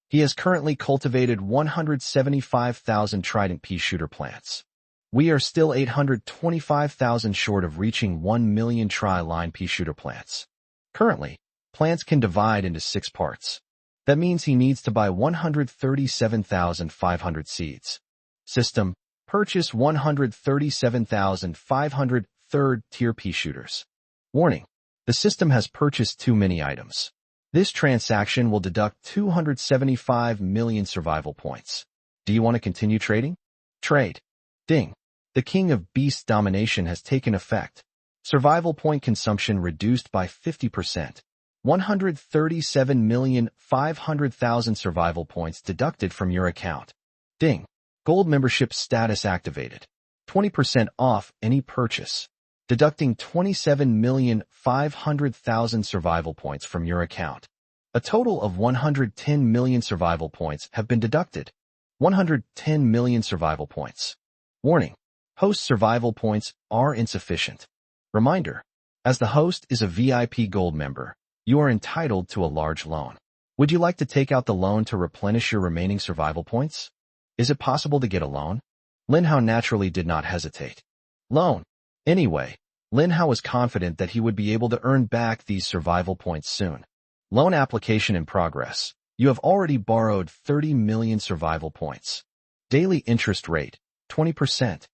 He has currently cultivated 175,000 trident pea shooter plants. We are still 825,000 short of reaching 1 million tri-line pea shooter plants. Currently, plants can divide into 6 parts. That means he needs to buy 137,500 seeds. System: purchase 137,500 third-tier pea shooters. Warning: the system has purchased too many items. This transaction will deduct 275 million survival points. Do you want to continue trading? Trade. Ding. The King of Beasts domination has taken effect. Survival point consumption reduced by 50%. 137,500,000 survival points deducted from your account. Ding. Gold membership status activated. 20% off any purchase. Deducting 27,500,000 survival points from your account. A total of 110 million survival points have been deducted. 110 million survival points. Warning: host survival points are insufficient. Reminder: as the host is a VIP gold member, you are entitled to a large loan. Would you like to take out the loan to replenish your remaining survival points? Is it possible to get a loan? Lin Hao naturally did not hesitate. Loan. Anyway, Lin Hao was confident that he would be able to earn back these survival points soon. Loan application in progress. You have already borrowed 30 million survival points. Daily interest rate, 20%.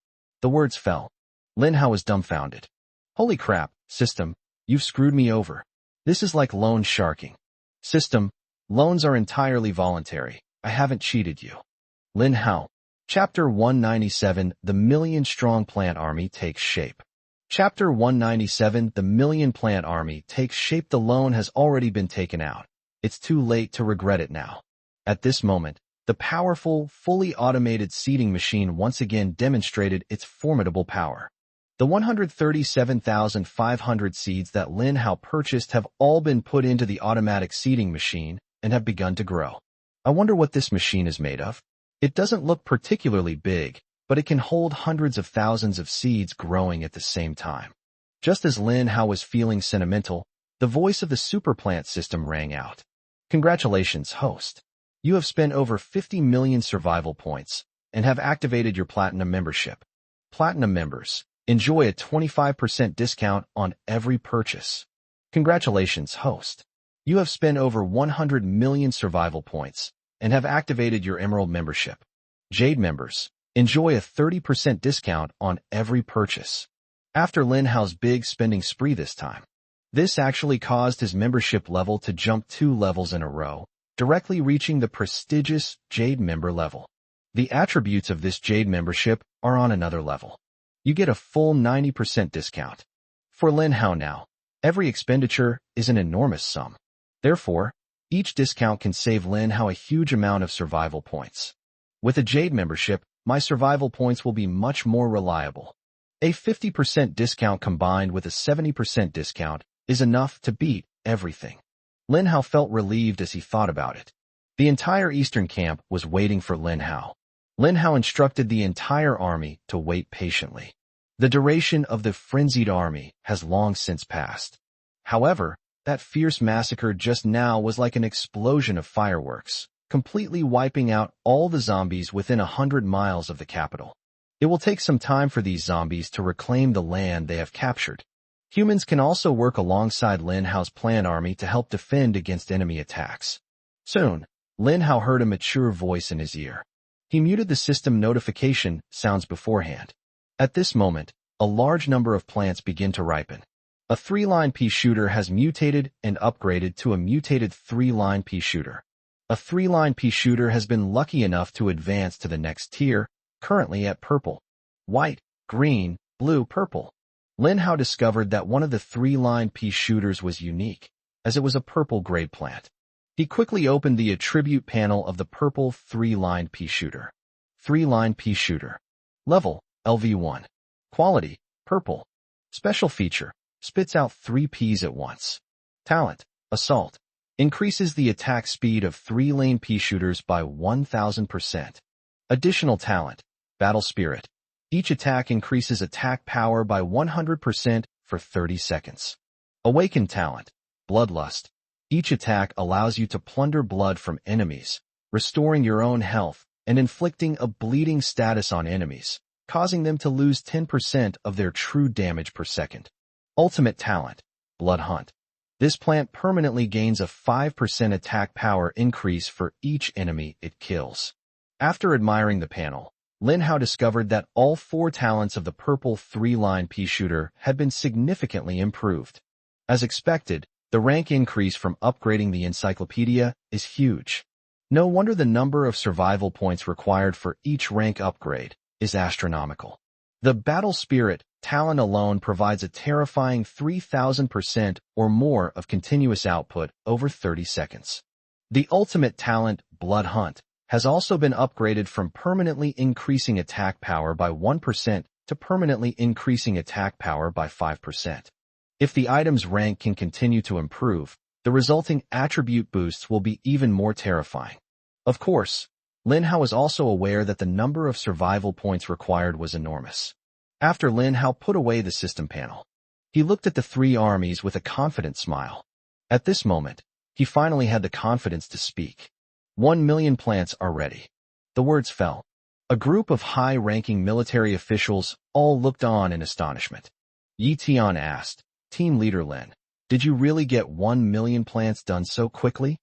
The words fell. Lin Hao was dumbfounded. Holy crap, system, you've screwed me over. This is like loan sharking. System: loans are entirely voluntary. I haven't cheated you. Lin Hao. Chapter 197, The Million-Strong Plant Army takes shape. Chapter 197, The Million Plant Army takes shape. The loan has already been taken out. It's too late to regret it now. At this moment, the powerful, fully automated seeding machine once again demonstrated its formidable power. The 137,500 seeds that Lin Hao purchased have all been put into the automatic seeding machine and have begun to grow. I wonder what this machine is made of. It doesn't look particularly big, but it can hold hundreds of thousands of seeds growing at the same time. Just as Lin Hao was feeling sentimental, the voice of the superplant system rang out. Congratulations, host. You have spent over 50 million survival points and have activated your platinum membership. Platinum members enjoy a 25% discount on every purchase. Congratulations, host. You have spent over 100 million survival points and have activated your Emerald membership. Jade members enjoy a 30% discount on every purchase. After Lin Hao's big spending spree this time, this actually caused his membership level to jump 2 levels in a row, directly reaching the prestigious Jade member level. The attributes of this Jade membership are on another level. You get a full 90% discount. For Lin Hao now, every expenditure is an enormous sum. Therefore, each discount can save Lin Hao a huge amount of survival points. With a Jade membership, my survival points will be much more reliable. A 50% discount combined with a 70% discount is enough to beat everything. Lin Hao felt relieved as he thought about it. The entire eastern camp was waiting for Lin Hao. Lin Hao instructed the entire army to wait patiently. The duration of the frenzied army has long since passed. However, that fierce massacre just now was like an explosion of fireworks, completely wiping out all the zombies within 100 miles of the capital. It will take some time for these zombies to reclaim the land they have captured. Humans can also work alongside Lin Hao's plant army to help defend against enemy attacks. Soon, Lin Hao heard a mature voice in his ear. He muted the system notification sounds beforehand. At this moment, a large number of plants begin to ripen. A 3-line pea shooter has mutated and upgraded to a mutated 3-line pea shooter. A 3-line pea shooter has been lucky enough to advance to the next tier, currently at purple, white, green, blue, purple. Lin Hao discovered that one of the 3-line pea shooters was unique, as it was a purple grade plant. He quickly opened the attribute panel of the purple 3-line pea shooter. 3-line pea shooter. Level, LV1. Quality, purple. Special feature, spits out 3 peas at once. Talent, Assault. Increases the attack speed of 3-lane pea shooters by 1000%. Additional talent, Battle Spirit. Each attack increases attack power by 100% for 30 seconds. Awakened talent, Bloodlust. Each attack allows you to plunder blood from enemies, restoring your own health and inflicting a bleeding status on enemies, causing them to lose 10% of their true damage per second. Ultimate talent, Blood Hunt. This plant permanently gains a 5% attack power increase for each enemy it kills. After admiring the panel, Lin Hao discovered that all 4 talents of the purple 3-line pea shooter had been significantly improved. As expected, the rank increase from upgrading the encyclopedia is huge. No wonder the number of survival points required for each rank upgrade is astronomical. The Battle Spirit talent alone provides a terrifying 3000% or more of continuous output over 30 seconds. The ultimate talent, Blood Hunt, has also been upgraded from permanently increasing attack power by 1% to permanently increasing attack power by 5%. If the item's rank can continue to improve, the resulting attribute boosts will be even more terrifying. Of course, Lin Hao is also aware that the number of survival points required was enormous. After Lin Hao put away the system panel, he looked at the 3 armies with a confident smile. At this moment, he finally had the confidence to speak. 1 million plants are ready. The words fell. A group of high-ranking military officials all looked on in astonishment. Yi Tian asked, Team Leader Lin, did you really get 1 million plants done so quickly?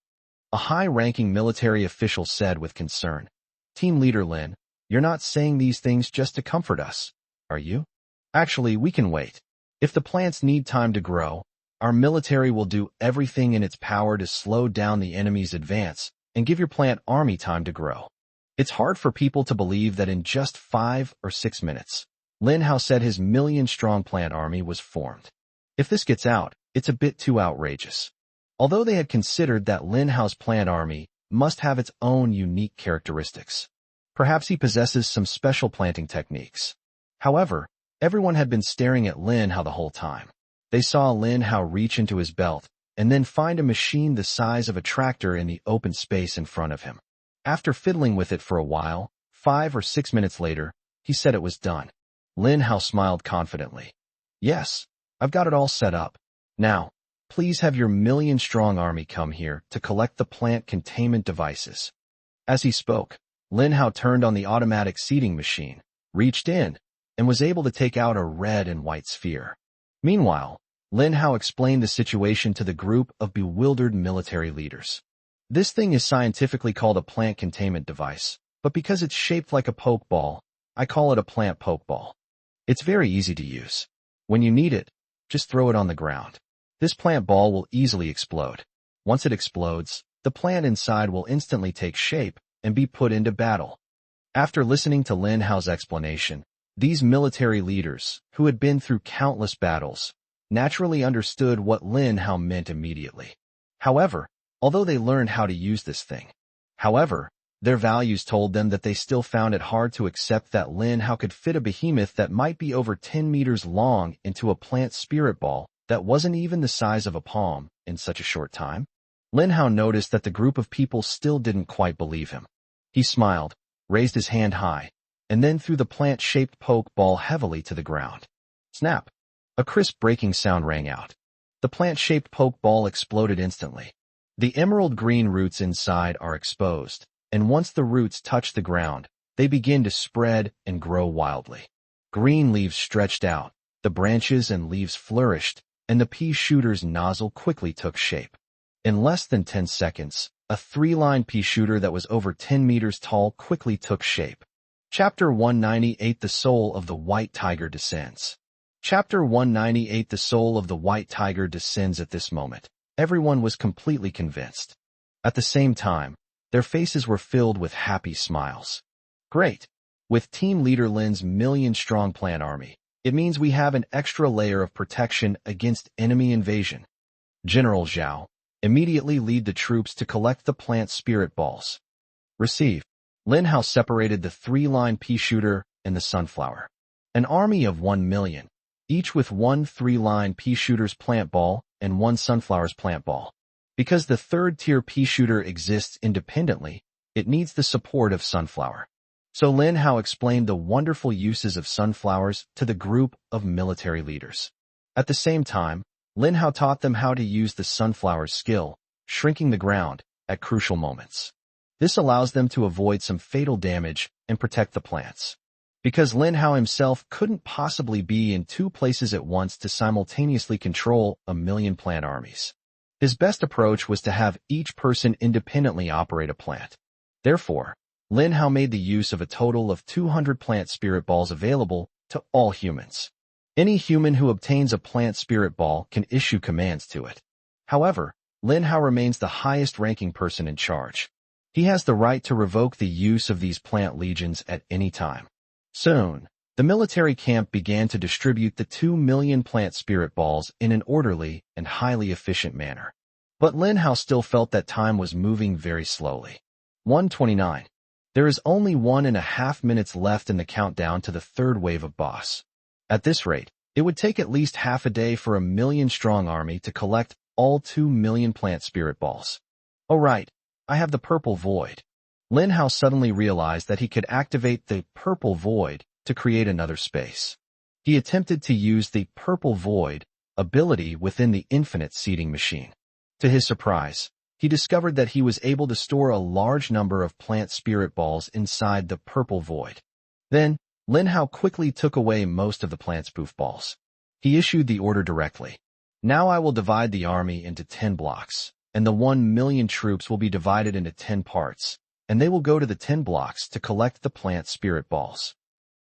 A high-ranking military official said with concern, Team Leader Lin, you're not saying these things just to comfort us, are you? Actually, we can wait. If the plants need time to grow, our military will do everything in its power to slow down the enemy's advance and give your plant army time to grow. It's hard for people to believe that in just 5 or 6 minutes, Lin Hao said his million-strong plant army was formed. If this gets out, it's a bit too outrageous. Although they had considered that Lin Hao's plant army must have its own unique characteristics. Perhaps he possesses some special planting techniques. However, everyone had been staring at Lin Hao the whole time. They saw Lin Hao reach into his belt and then find a machine the size of a tractor in the open space in front of him. After fiddling with it for a while, 5 or 6 minutes later, he said it was done. Lin Hao smiled confidently. Yes, I've got it all set up. Now, please have your million-strong army come here to collect the plant containment devices. As he spoke, Lin Hao turned on the automatic seeding machine, reached in, and was able to take out a red and white sphere. Meanwhile, Lin Hao explained the situation to the group of bewildered military leaders. This thing is scientifically called a plant containment device, but because it's shaped like a pokeball, I call it a plant pokeball. It's very easy to use. When you need it, just throw it on the ground. This plant ball will easily explode. Once it explodes, the plant inside will instantly take shape and be put into battle. After listening to Lin Hao's explanation, these military leaders, who had been through countless battles, naturally understood what Lin Hao meant immediately. However, although they learned how to use this thing, their values told them that they still found it hard to accept that Lin Hao could fit a behemoth that might be over 10 meters long into a plant spirit ball that wasn't even the size of a palm in such a short time. Lin Hao noticed that the group of people still didn't quite believe him. He smiled, raised his hand high, and then threw the plant-shaped poke ball heavily to the ground. Snap! A crisp breaking sound rang out. The plant-shaped poke ball exploded instantly. The emerald green roots inside are exposed, and once the roots touch the ground, they begin to spread and grow wildly. Green leaves stretched out, the branches and leaves flourished, and the pea shooter's nozzle quickly took shape. In less than 10 seconds, a 3-line pea shooter that was over 10 meters tall quickly took shape. Chapter 198 The Soul of the White Tiger descends. Chapter 198 The Soul of the White Tiger descends at this moment. Everyone was completely convinced. At the same time, their faces were filled with happy smiles. Great! With Team Leader Lin's million-strong plant army, it means we have an extra layer of protection against enemy invasion. General Zhao, immediately lead the troops to collect the plant spirit balls. Receive. Lin Hao separated the 3-line pea shooter and the sunflower. An army of 1 million, each with 1 3-line pea shooter's plant ball and 1 sunflower's plant ball. Because the third-tier pea shooter exists independently, it needs the support of sunflower. So Lin Hao explained the wonderful uses of sunflowers to the group of military leaders. At the same time, Lin Hao taught them how to use the sunflower's skill, shrinking the ground, at crucial moments. This allows them to avoid some fatal damage and protect the plants. Because Lin Hao himself couldn't possibly be in 2 places at once to simultaneously control 1,000,000 plant armies. His best approach was to have each person independently operate a plant. Therefore, Lin Hao made the use of a total of 200 plant spirit balls available to all humans. Any human who obtains a plant spirit ball can issue commands to it. However, Lin Hao remains the highest-ranking person in charge. He has the right to revoke the use of these plant legions at any time. Soon, the military camp began to distribute the 2,000,000 plant spirit balls in an orderly and highly efficient manner. But Lin Hao still felt that time was moving very slowly. 1:29. There is only 1.5 minutes left in the countdown to the 3rd wave of boss. At this rate, it would take at least half a day for a 1,000,000-strong army to collect all 2,000,000 plant spirit balls. Oh right, I have the purple void. Lin Hao suddenly realized that he could activate the purple void to create another space. He attempted to use the purple void ability within the infinite seeding machine. To his surprise, he discovered that he was able to store a large number of plant spirit balls inside the purple void. Then, Lin Hao quickly took away most of the plant spoof balls. He issued the order directly. Now I will divide the army into 10 blocks, and the 1,000,000 troops will be divided into 10 parts, and they will go to the 10 blocks to collect the plant spirit balls.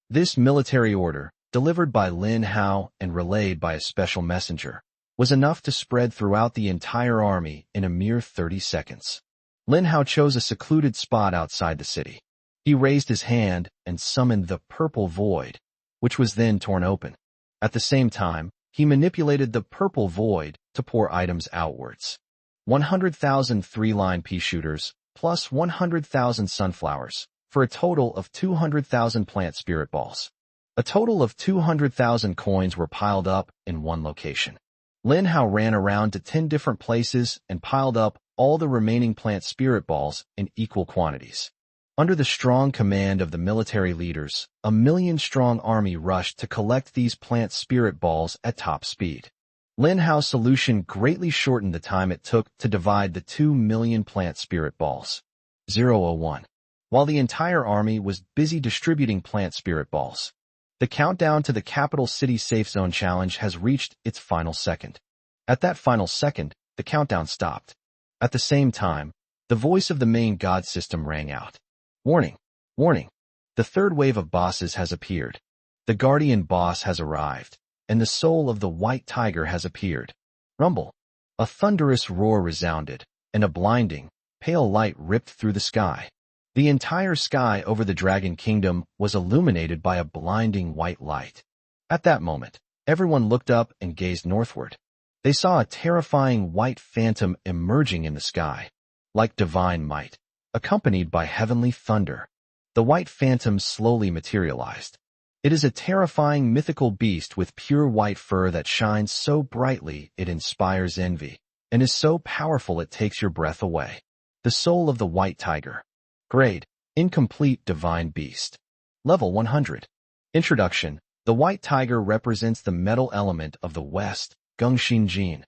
This military order, delivered by Lin Hao and relayed by a special messenger, was enough to spread throughout the entire army in a mere 30 seconds. Lin Hao chose a secluded spot outside the city. He raised his hand and summoned the purple void, which was then torn open. At the same time, he manipulated the purple void to pour items outwards. 100,000 3-line pea shooters, plus 100,000 sunflowers, for a total of 200,000 plant spirit balls. A total of 200,000 coins were piled up in one location. Lin Hao ran around to 10 different places and piled up all the remaining plant spirit balls in equal quantities. Under the strong command of the military leaders, a 1,000,000-strong army rushed to collect these plant spirit balls at top speed. Lin Hao's solution greatly shortened the time it took to divide the 2,000,000 plant spirit balls. 001. While the entire army was busy distributing plant spirit balls, the countdown to the capital city safe zone challenge has reached its final second. At that final second, the countdown stopped. At the same time, the voice of the main god system rang out. Warning! Warning! The 3rd wave of bosses has appeared. The guardian boss has arrived, and the soul of the white tiger has appeared. Rumble! A thunderous roar resounded, and a blinding, pale light ripped through the sky. The entire sky over the Dragon Kingdom was illuminated by a blinding white light. At that moment, everyone looked up and gazed northward. They saw a terrifying white phantom emerging in the sky, like divine might, accompanied by heavenly thunder. The white phantom slowly materialized. It is a terrifying mythical beast with pure white fur that shines so brightly it inspires envy, and is so powerful it takes your breath away. The soul of the white tiger. Grade: Incomplete Divine Beast. Level 100. Introduction. The white tiger represents the metal element of the West, Gongxin Jin,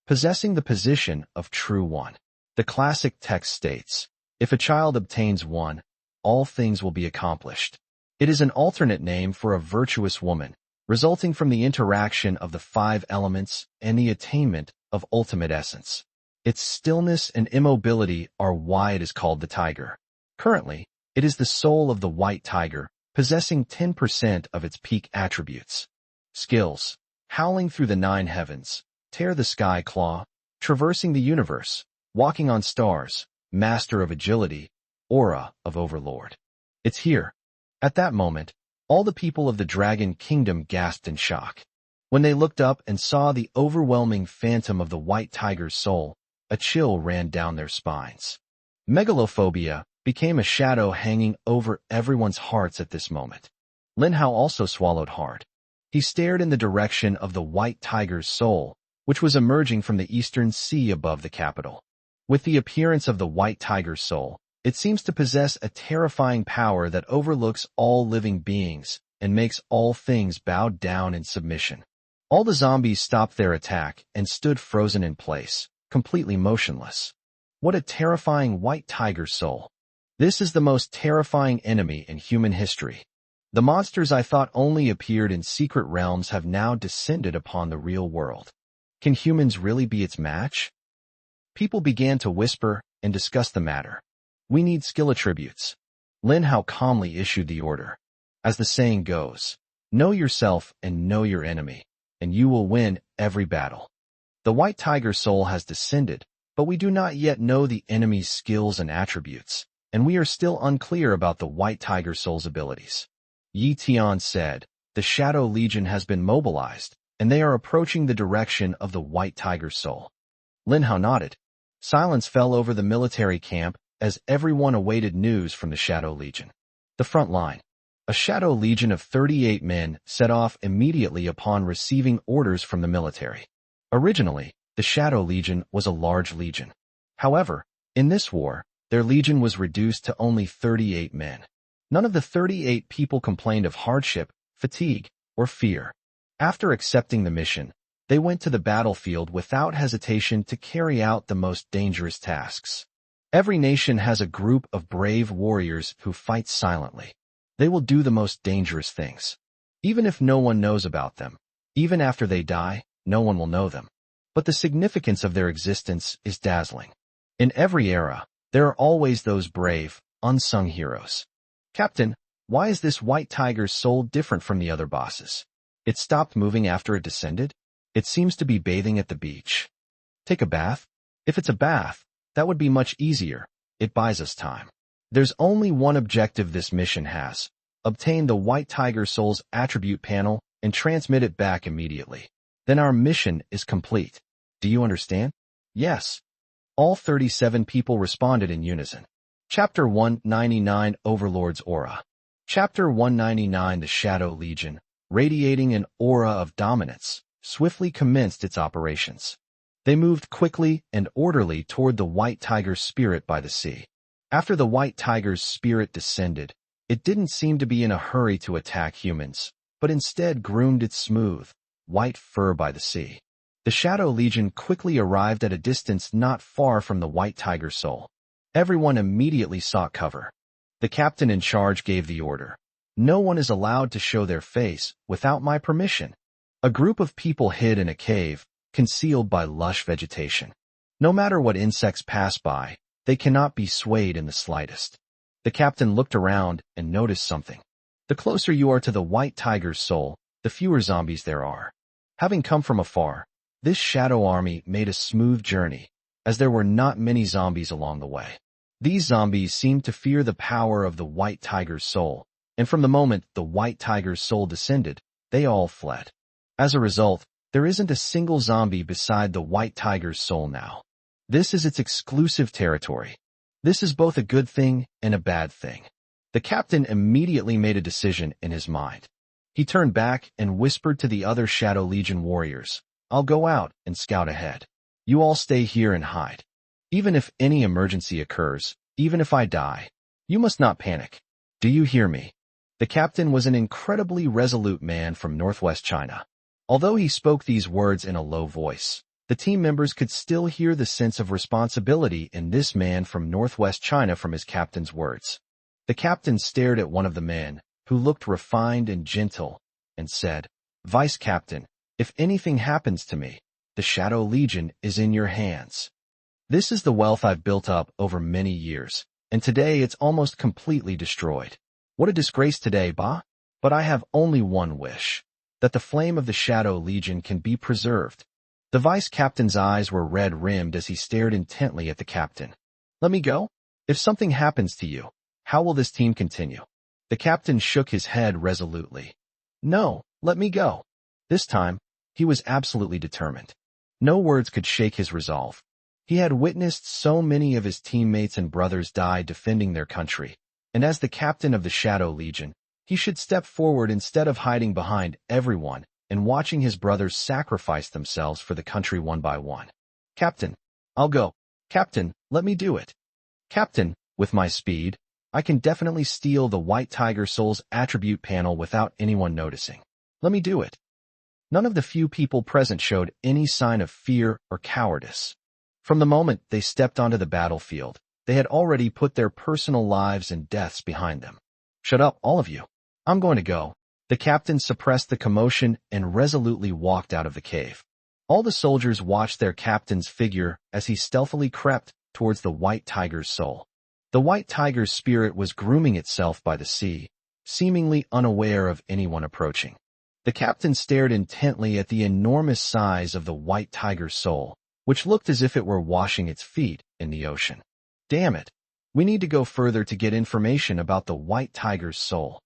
possessing the position of True One. The classic text states, if a child obtains one, all things will be accomplished. It is an alternate name for a virtuous woman, resulting from the interaction of the 5 elements and the attainment of ultimate essence. Its stillness and immobility are why it is called the tiger. Currently, it is the soul of the white tiger, possessing 10% of its peak attributes. Skills: howling through the 9 heavens, tear the sky claw, traversing the universe, walking on stars, master of agility, aura of overlord. It's here. At that moment, all the people of the Dragon Kingdom gasped in shock. When they looked up and saw the overwhelming phantom of the white tiger's soul, a chill ran down their spines. Megalophobia became a shadow hanging over everyone's hearts at this moment. Lin Hao also swallowed hard. He stared in the direction of the white tiger's soul, which was emerging from the eastern sea above the capital. With the appearance of the white tiger's soul, it seems to possess a terrifying power that overlooks all living beings and makes all things bow down in submission. All the zombies stopped their attack and stood frozen in place, completely motionless. What a terrifying white tiger soul. This is the most terrifying enemy in human history. The monsters I thought only appeared in secret realms have now descended upon the real world. Can humans really be its match? People began to whisper and discuss the matter. We need skill attributes. Lin Hao calmly issued the order. As the saying goes, know yourself and know your enemy, and you will win every battle. The white tiger soul has descended, but we do not yet know the enemy's skills and attributes, and we are still unclear about the white tiger soul's abilities. Yi Tian said, the Shadow Legion has been mobilized, and they are approaching the direction of the white tiger soul. Lin Hao nodded. Silence fell over the military camp as everyone awaited news from the Shadow Legion. The front line. A Shadow Legion of 38 men set off immediately upon receiving orders from the military. Originally, the Shadow Legion was a large legion. However, in this war, their legion was reduced to only 38 men. None of the 38 people complained of hardship, fatigue, or fear. After accepting the mission, they went to the battlefield without hesitation to carry out the most dangerous tasks. Every nation has a group of brave warriors who fight silently. They will do the most dangerous things. Even if no one knows about them, even after they die, no one will know them. But the significance of their existence is dazzling. In every era, there are always those brave, unsung heroes. Captain, why is this white tiger's soul different from the other bosses? It stopped moving after it descended? It seems to be bathing at the beach. Take a bath? If it's a bath, that would be much easier. It buys us time. There's only one objective this mission has. Obtain the white tiger soul's attribute panel and transmit it back immediately. Then our mission is complete. Do you understand? Yes. All 37 people responded in unison. Chapter 199 Overlord's Aura. Chapter 199 The Shadow Legion, radiating an aura of dominance, swiftly commenced its operations. They moved quickly and orderly toward the white tiger's spirit by the sea. After the white tiger's spirit descended, it didn't seem to be in a hurry to attack humans, but instead groomed its smooth, white fur by the sea. The Shadow Legion quickly arrived at a distance not far from the white tiger's soul. Everyone immediately sought cover. The captain in charge gave the order. No one is allowed to show their face without my permission. A group of people hid in a cave, concealed by lush vegetation. No matter what insects pass by, they cannot be swayed in the slightest. The captain looked around and noticed something. The closer you are to the white tiger's soul, the fewer zombies there are. Having come from afar, this shadow army made a smooth journey, as there were not many zombies along the way. These zombies seemed to fear the power of the white tiger's soul, and from the moment the white tiger's soul descended, they all fled. As a result, there isn't a single zombie beside the white tiger's soul now. This is its exclusive territory. This is both a good thing and a bad thing. The captain immediately made a decision in his mind. He turned back and whispered to the other Shadow Legion warriors, I'll go out and scout ahead. You all stay here and hide. Even if any emergency occurs, even if I die, you must not panic. Do you hear me? The captain was an incredibly resolute man from northwest China. Although he spoke these words in a low voice, the team members could still hear the sense of responsibility in this man from northwest China from his captain's words. The captain stared at one of the men, who looked refined and gentle, and said, Vice Captain, if anything happens to me, the Shadow Legion is in your hands. This is the wealth I've built up over many years, and today it's almost completely destroyed. What a disgrace today, bah? But I have only one wish, that the flame of the Shadow Legion can be preserved. The vice captain's eyes were red-rimmed as he stared intently at the captain. Let me go? If something happens to you, how will this team continue? The captain shook his head resolutely. No, let me go. This time, he was absolutely determined. No words could shake his resolve. He had witnessed so many of his teammates and brothers die defending their country, and as the captain of the Shadow Legion, he should step forward instead of hiding behind everyone and watching his brothers sacrifice themselves for the country one by one. Captain, I'll go. Captain, let me do it. Captain, with my speed, I can definitely steal the White Tiger Soul's attribute panel without anyone noticing. Let me do it. None of the few people present showed any sign of fear or cowardice. From the moment they stepped onto the battlefield, they had already put their personal lives and deaths behind them. Shut up, all of you. I'm going to go. The captain suppressed the commotion and resolutely walked out of the cave. All the soldiers watched their captain's figure as he stealthily crept towards the White Tiger's soul. The White Tiger's spirit was grooming itself by the sea, seemingly unaware of anyone approaching. The captain stared intently at the enormous size of the White Tiger's soul, which looked as if it were washing its feet in the ocean. Damn it! We need to go further to get information about the White Tiger's soul.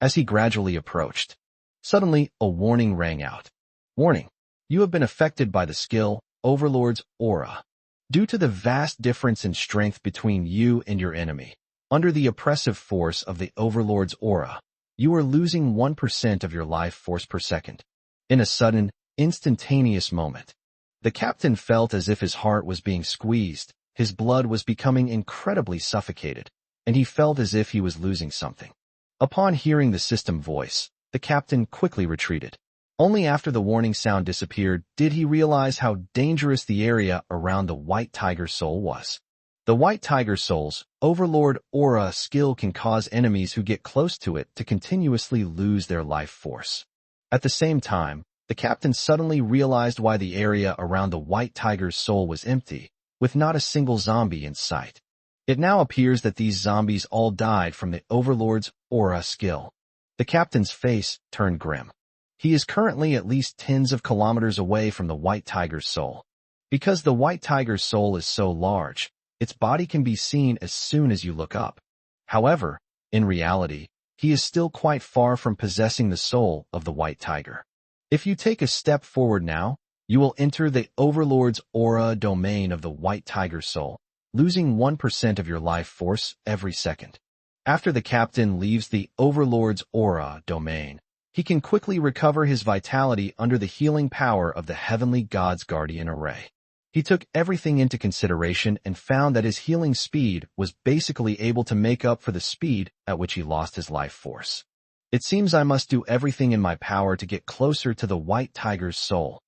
As he gradually approached, suddenly a warning rang out. Warning! You have been affected by the skill, Overlord's aura. Due to the vast difference in strength between you and your enemy, under the oppressive force of the Overlord's aura, you are losing 1% of your life force per second. In a sudden, instantaneous moment, the captain felt as if his heart was being squeezed, his blood was becoming incredibly suffocated, and he felt as if he was losing something. Upon hearing the system voice, the captain quickly retreated. Only after the warning sound disappeared did he realize how dangerous the area around the White Tiger Soul was. The White Tiger Soul's Overlord aura skill can cause enemies who get close to it to continuously lose their life force. At the same time, the captain suddenly realized why the area around the White Tiger's soul was empty, with not a single zombie in sight. It now appears that these zombies all died from the Overlord's aura skill. The captain's face turned grim. He is currently at least tens of kilometers away from the White Tiger's soul. Because the White Tiger's soul is so large, its body can be seen as soon as you look up. However, in reality, he is still quite far from possessing the soul of the White Tiger. If you take a step forward now, you will enter the Overlord's aura domain of the White Tiger's soul, losing 1% of your life force every second. After the captain leaves the Overlord's aura domain, he can quickly recover his vitality under the healing power of the Heavenly God's Guardian Array. He took everything into consideration and found that his healing speed was basically able to make up for the speed at which he lost his life force. It seems I must do everything in my power to get closer to the White Tiger's soul.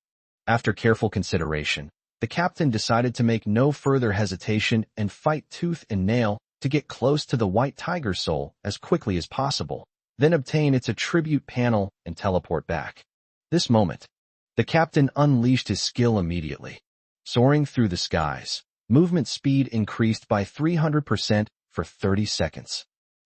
After careful consideration, the captain decided to make no further hesitation and fight tooth and nail to get close to the White Tiger's soul as quickly as possible, then obtain its attribute panel and teleport back. This moment, the captain unleashed his skill immediately. Soaring through the skies, movement speed increased by 300% for 30 seconds.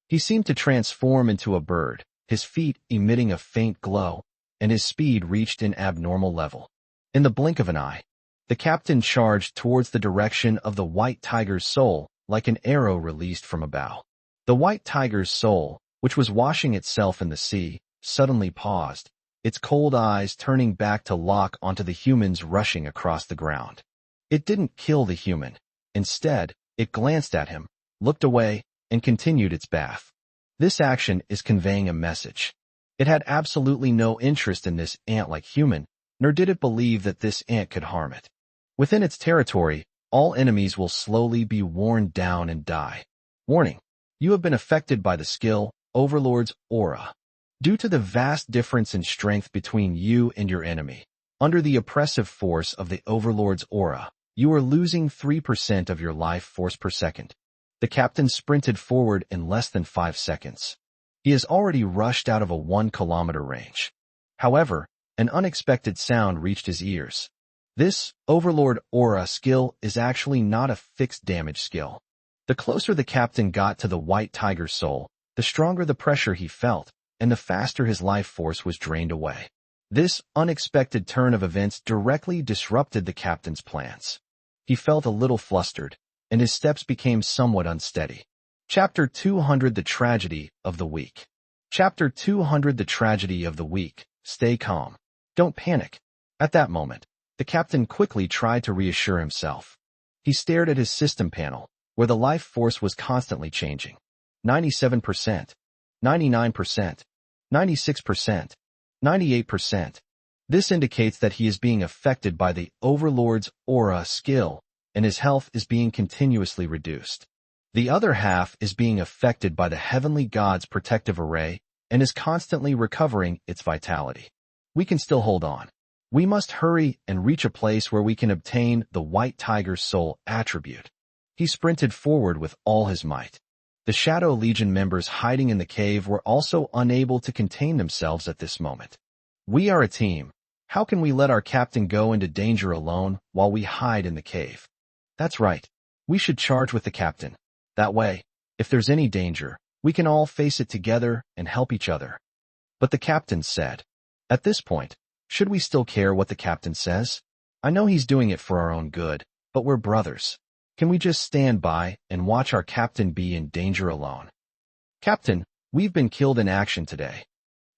He seemed to transform into a bird, his feet emitting a faint glow, and his speed reached an abnormal level. In the blink of an eye, the captain charged towards the direction of the White Tiger's soul like an arrow released from a bow. The White Tiger's soul, which was washing itself in the sea, suddenly paused, its cold eyes turning back to lock onto the humans rushing across the ground. It didn't kill the human. Instead, it glanced at him, looked away, and continued its bath. This action is conveying a message. It had absolutely no interest in this ant-like human, nor did it believe that this ant could harm it. Within its territory, all enemies will slowly be worn down and die. Warning: you have been affected by the skill, Overlord's aura. Due to the vast difference in strength between you and your enemy, under the oppressive force of the Overlord's aura, you are losing 3% of your life force per second. The captain sprinted forward in less than 5 seconds. He has already rushed out of a 1-kilometer range. However, an unexpected sound reached his ears. This Overlord aura skill is actually not a fixed damage skill. The closer the captain got to the White Tiger's soul, the stronger the pressure he felt, and the faster his life force was drained away. This unexpected turn of events directly disrupted the captain's plans. He felt a little flustered, and his steps became somewhat unsteady. Chapter 200: The Tragedy of the Week. Chapter 200: The Tragedy of the Week. Stay calm. Don't panic. At that moment, the captain quickly tried to reassure himself. He stared at his system panel, where the life force was constantly changing. 97%, 99%, 96%, 98%. This indicates that he is being affected by the Overlord's aura skill, and his health is being continuously reduced. The other half is being affected by the Heavenly God's protective array and is constantly recovering its vitality. We can still hold on. We must hurry and reach a place where we can obtain the White Tiger's soul attribute. He sprinted forward with all his might. The Shadow Legion members hiding in the cave were also unable to contain themselves at this moment. We are a team. How can we let our captain go into danger alone while we hide in the cave? That's right. We should charge with the captain. That way, if there's any danger, we can all face it together and help each other. But the captain said, at this point, should we still care what the captain says? I know he's doing it for our own good, but we're brothers. Can we just stand by and watch our captain be in danger alone? Captain, we've been killed in action today.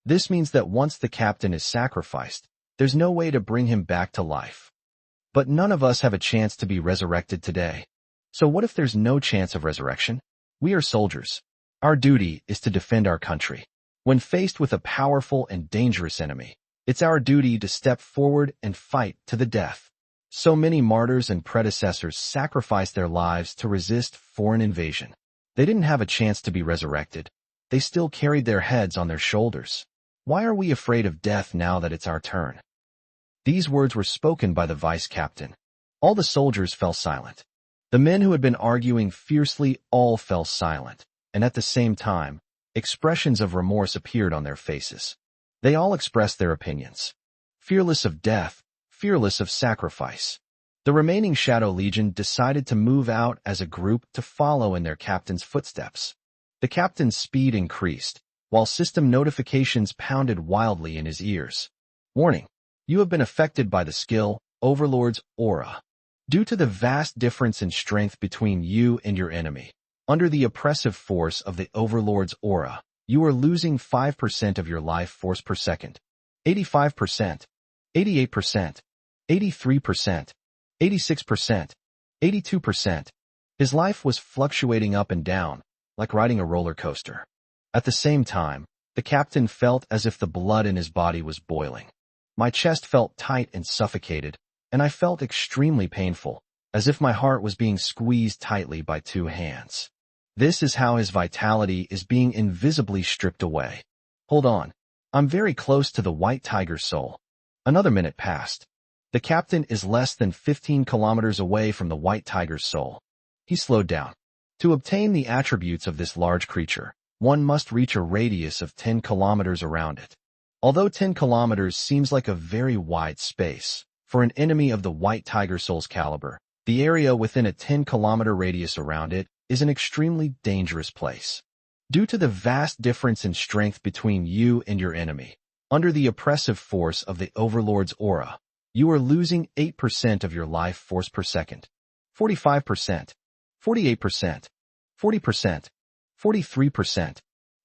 This means that once the captain is sacrificed, there's no way to bring him back to life. But none of us have a chance to be resurrected today. So what if there's no chance of resurrection? We are soldiers. Our duty is to defend our country. When faced with a powerful and dangerous enemy, it's our duty to step forward and fight to the death. So many martyrs and predecessors sacrificed their lives to resist foreign invasion. They didn't have a chance to be resurrected. They still carried their heads on their shoulders. Why are we afraid of death now that it's our turn? These words were spoken by the vice captain. All the soldiers fell silent. The men who had been arguing fiercely all fell silent, and at the same time, expressions of remorse appeared on their faces. They all expressed their opinions. Fearless of death, fearless of sacrifice. The remaining Shadow Legion decided to move out as a group to follow in their captain's footsteps. The captain's speed increased, while system notifications pounded wildly in his ears. Warning: you have been affected by the skill Overlord's aura. Due to the vast difference in strength between you and your enemy, under the oppressive force of the Overlord's aura, you are losing 5% of your life force per second. 85%, 88%, 83%, 86%, 82%. His life was fluctuating up and down, like riding a roller coaster. At the same time, the captain felt as if the blood in his body was boiling. My chest felt tight and suffocated, and I felt extremely painful, as if my heart was being squeezed tightly by two hands. This is how his vitality is being invisibly stripped away. Hold on. I'm very close to the White Tiger's soul. Another minute passed. The captain is less than 15 kilometers away from the White Tiger's soul. He slowed down. To obtain the attributes of this large creature, one must reach a radius of 10 kilometers around it. Although 10 kilometers seems like a very wide space, for an enemy of the White Tiger Soul's caliber, the area within a 10-kilometer radius around it is an extremely dangerous place. Due to the vast difference in strength between you and your enemy, under the oppressive force of the Overlord's aura, you are losing 8% of your life force per second. 45%, 48%, 40%, 43%,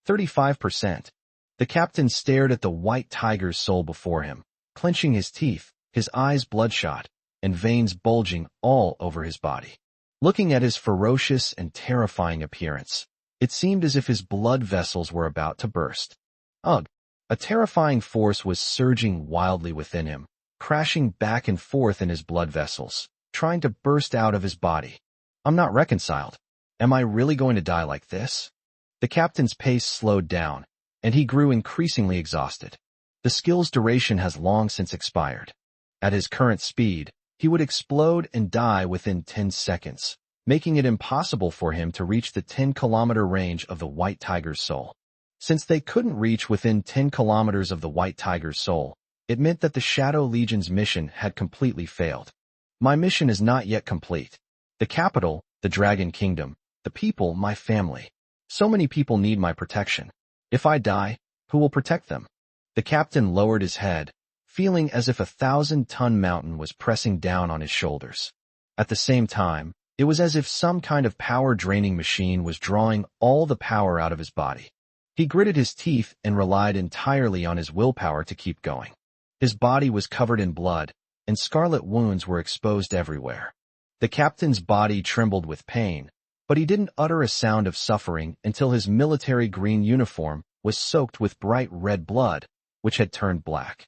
35%. The captain stared at the White Tiger's soul before him, clenching his teeth, his eyes bloodshot, and veins bulging all over his body. Looking at his ferocious and terrifying appearance, it seemed as if his blood vessels were about to burst. Ugh! A terrifying force was surging wildly within him, crashing back and forth in his blood vessels, trying to burst out of his body. I'm not reconciled. Am I really going to die like this? The captain's pace slowed down, and he grew increasingly exhausted. The skill's duration has long since expired. At his current speed, he would explode and die within 10 seconds, making it impossible for him to reach the 10-kilometer range of the White Tiger's soul. Since they couldn't reach within 10 kilometers of the White Tiger's soul, it meant that the Shadow Legion's mission had completely failed. My mission is not yet complete. The capital, the Dragon Kingdom, the people, my family. So many people need my protection. If I die, who will protect them? The captain lowered his head, feeling as if a 1,000-ton mountain was pressing down on his shoulders. At the same time, it was as if some kind of power-draining machine was drawing all the power out of his body. He gritted his teeth and relied entirely on his willpower to keep going. His body was covered in blood, and scarlet wounds were exposed everywhere. The captain's body trembled with pain, but he didn't utter a sound of suffering until his military green uniform was soaked with bright red blood, which had turned black.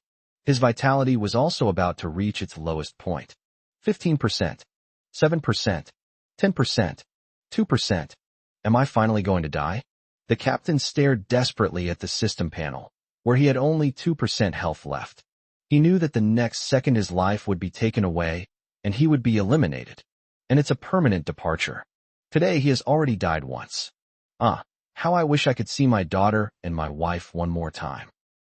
His vitality was also about to reach its lowest point. 15%, 7%, 10%, 2%. Am I finally going to die? The captain stared desperately at the system panel, where he had only 2% health left. He knew that the next second his life would be taken away, and he would be eliminated. And it's a permanent departure. Today he has already died once. How I wish I could see my daughter and my wife one more time.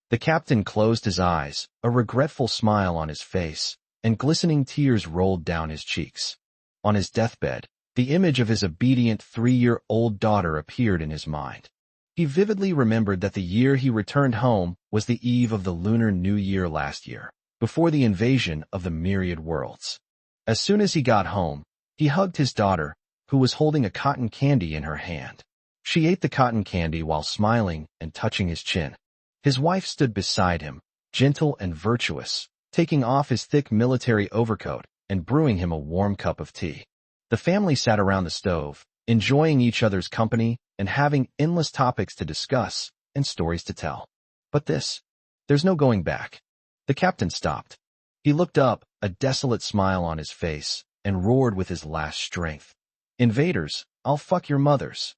The captain closed his eyes, a regretful smile on his face, and glistening tears rolled down his cheeks. On his deathbed, the image of his obedient 3-year-old daughter appeared in his mind. He vividly remembered that the year he returned home was the eve of the Lunar New Year last year, before the invasion of the myriad worlds. As soon as he got home, he hugged his daughter, who was holding a cotton candy in her hand. She ate the cotton candy while smiling and touching his chin. His wife stood beside him, gentle and virtuous, taking off his thick military overcoat and brewing him a warm cup of tea. The family sat around the stove, enjoying each other's company and having endless topics to discuss and stories to tell. But there's no going back. The captain stopped. He looked up, a desolate smile on his face, and roared with his last strength. Invaders, I'll fuck your mothers.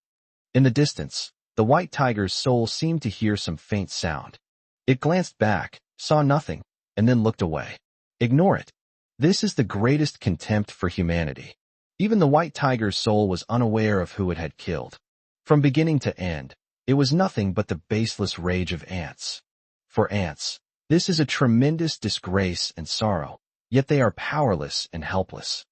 In the distance, the white tiger's soul seemed to hear some faint sound. It glanced back, saw nothing, and then looked away. Ignore it. This is the greatest contempt for humanity. Even the white tiger's soul was unaware of who it had killed. From beginning to end, it was nothing but the baseless rage of ants. For ants, this is a tremendous disgrace and sorrow, yet they are powerless and helpless.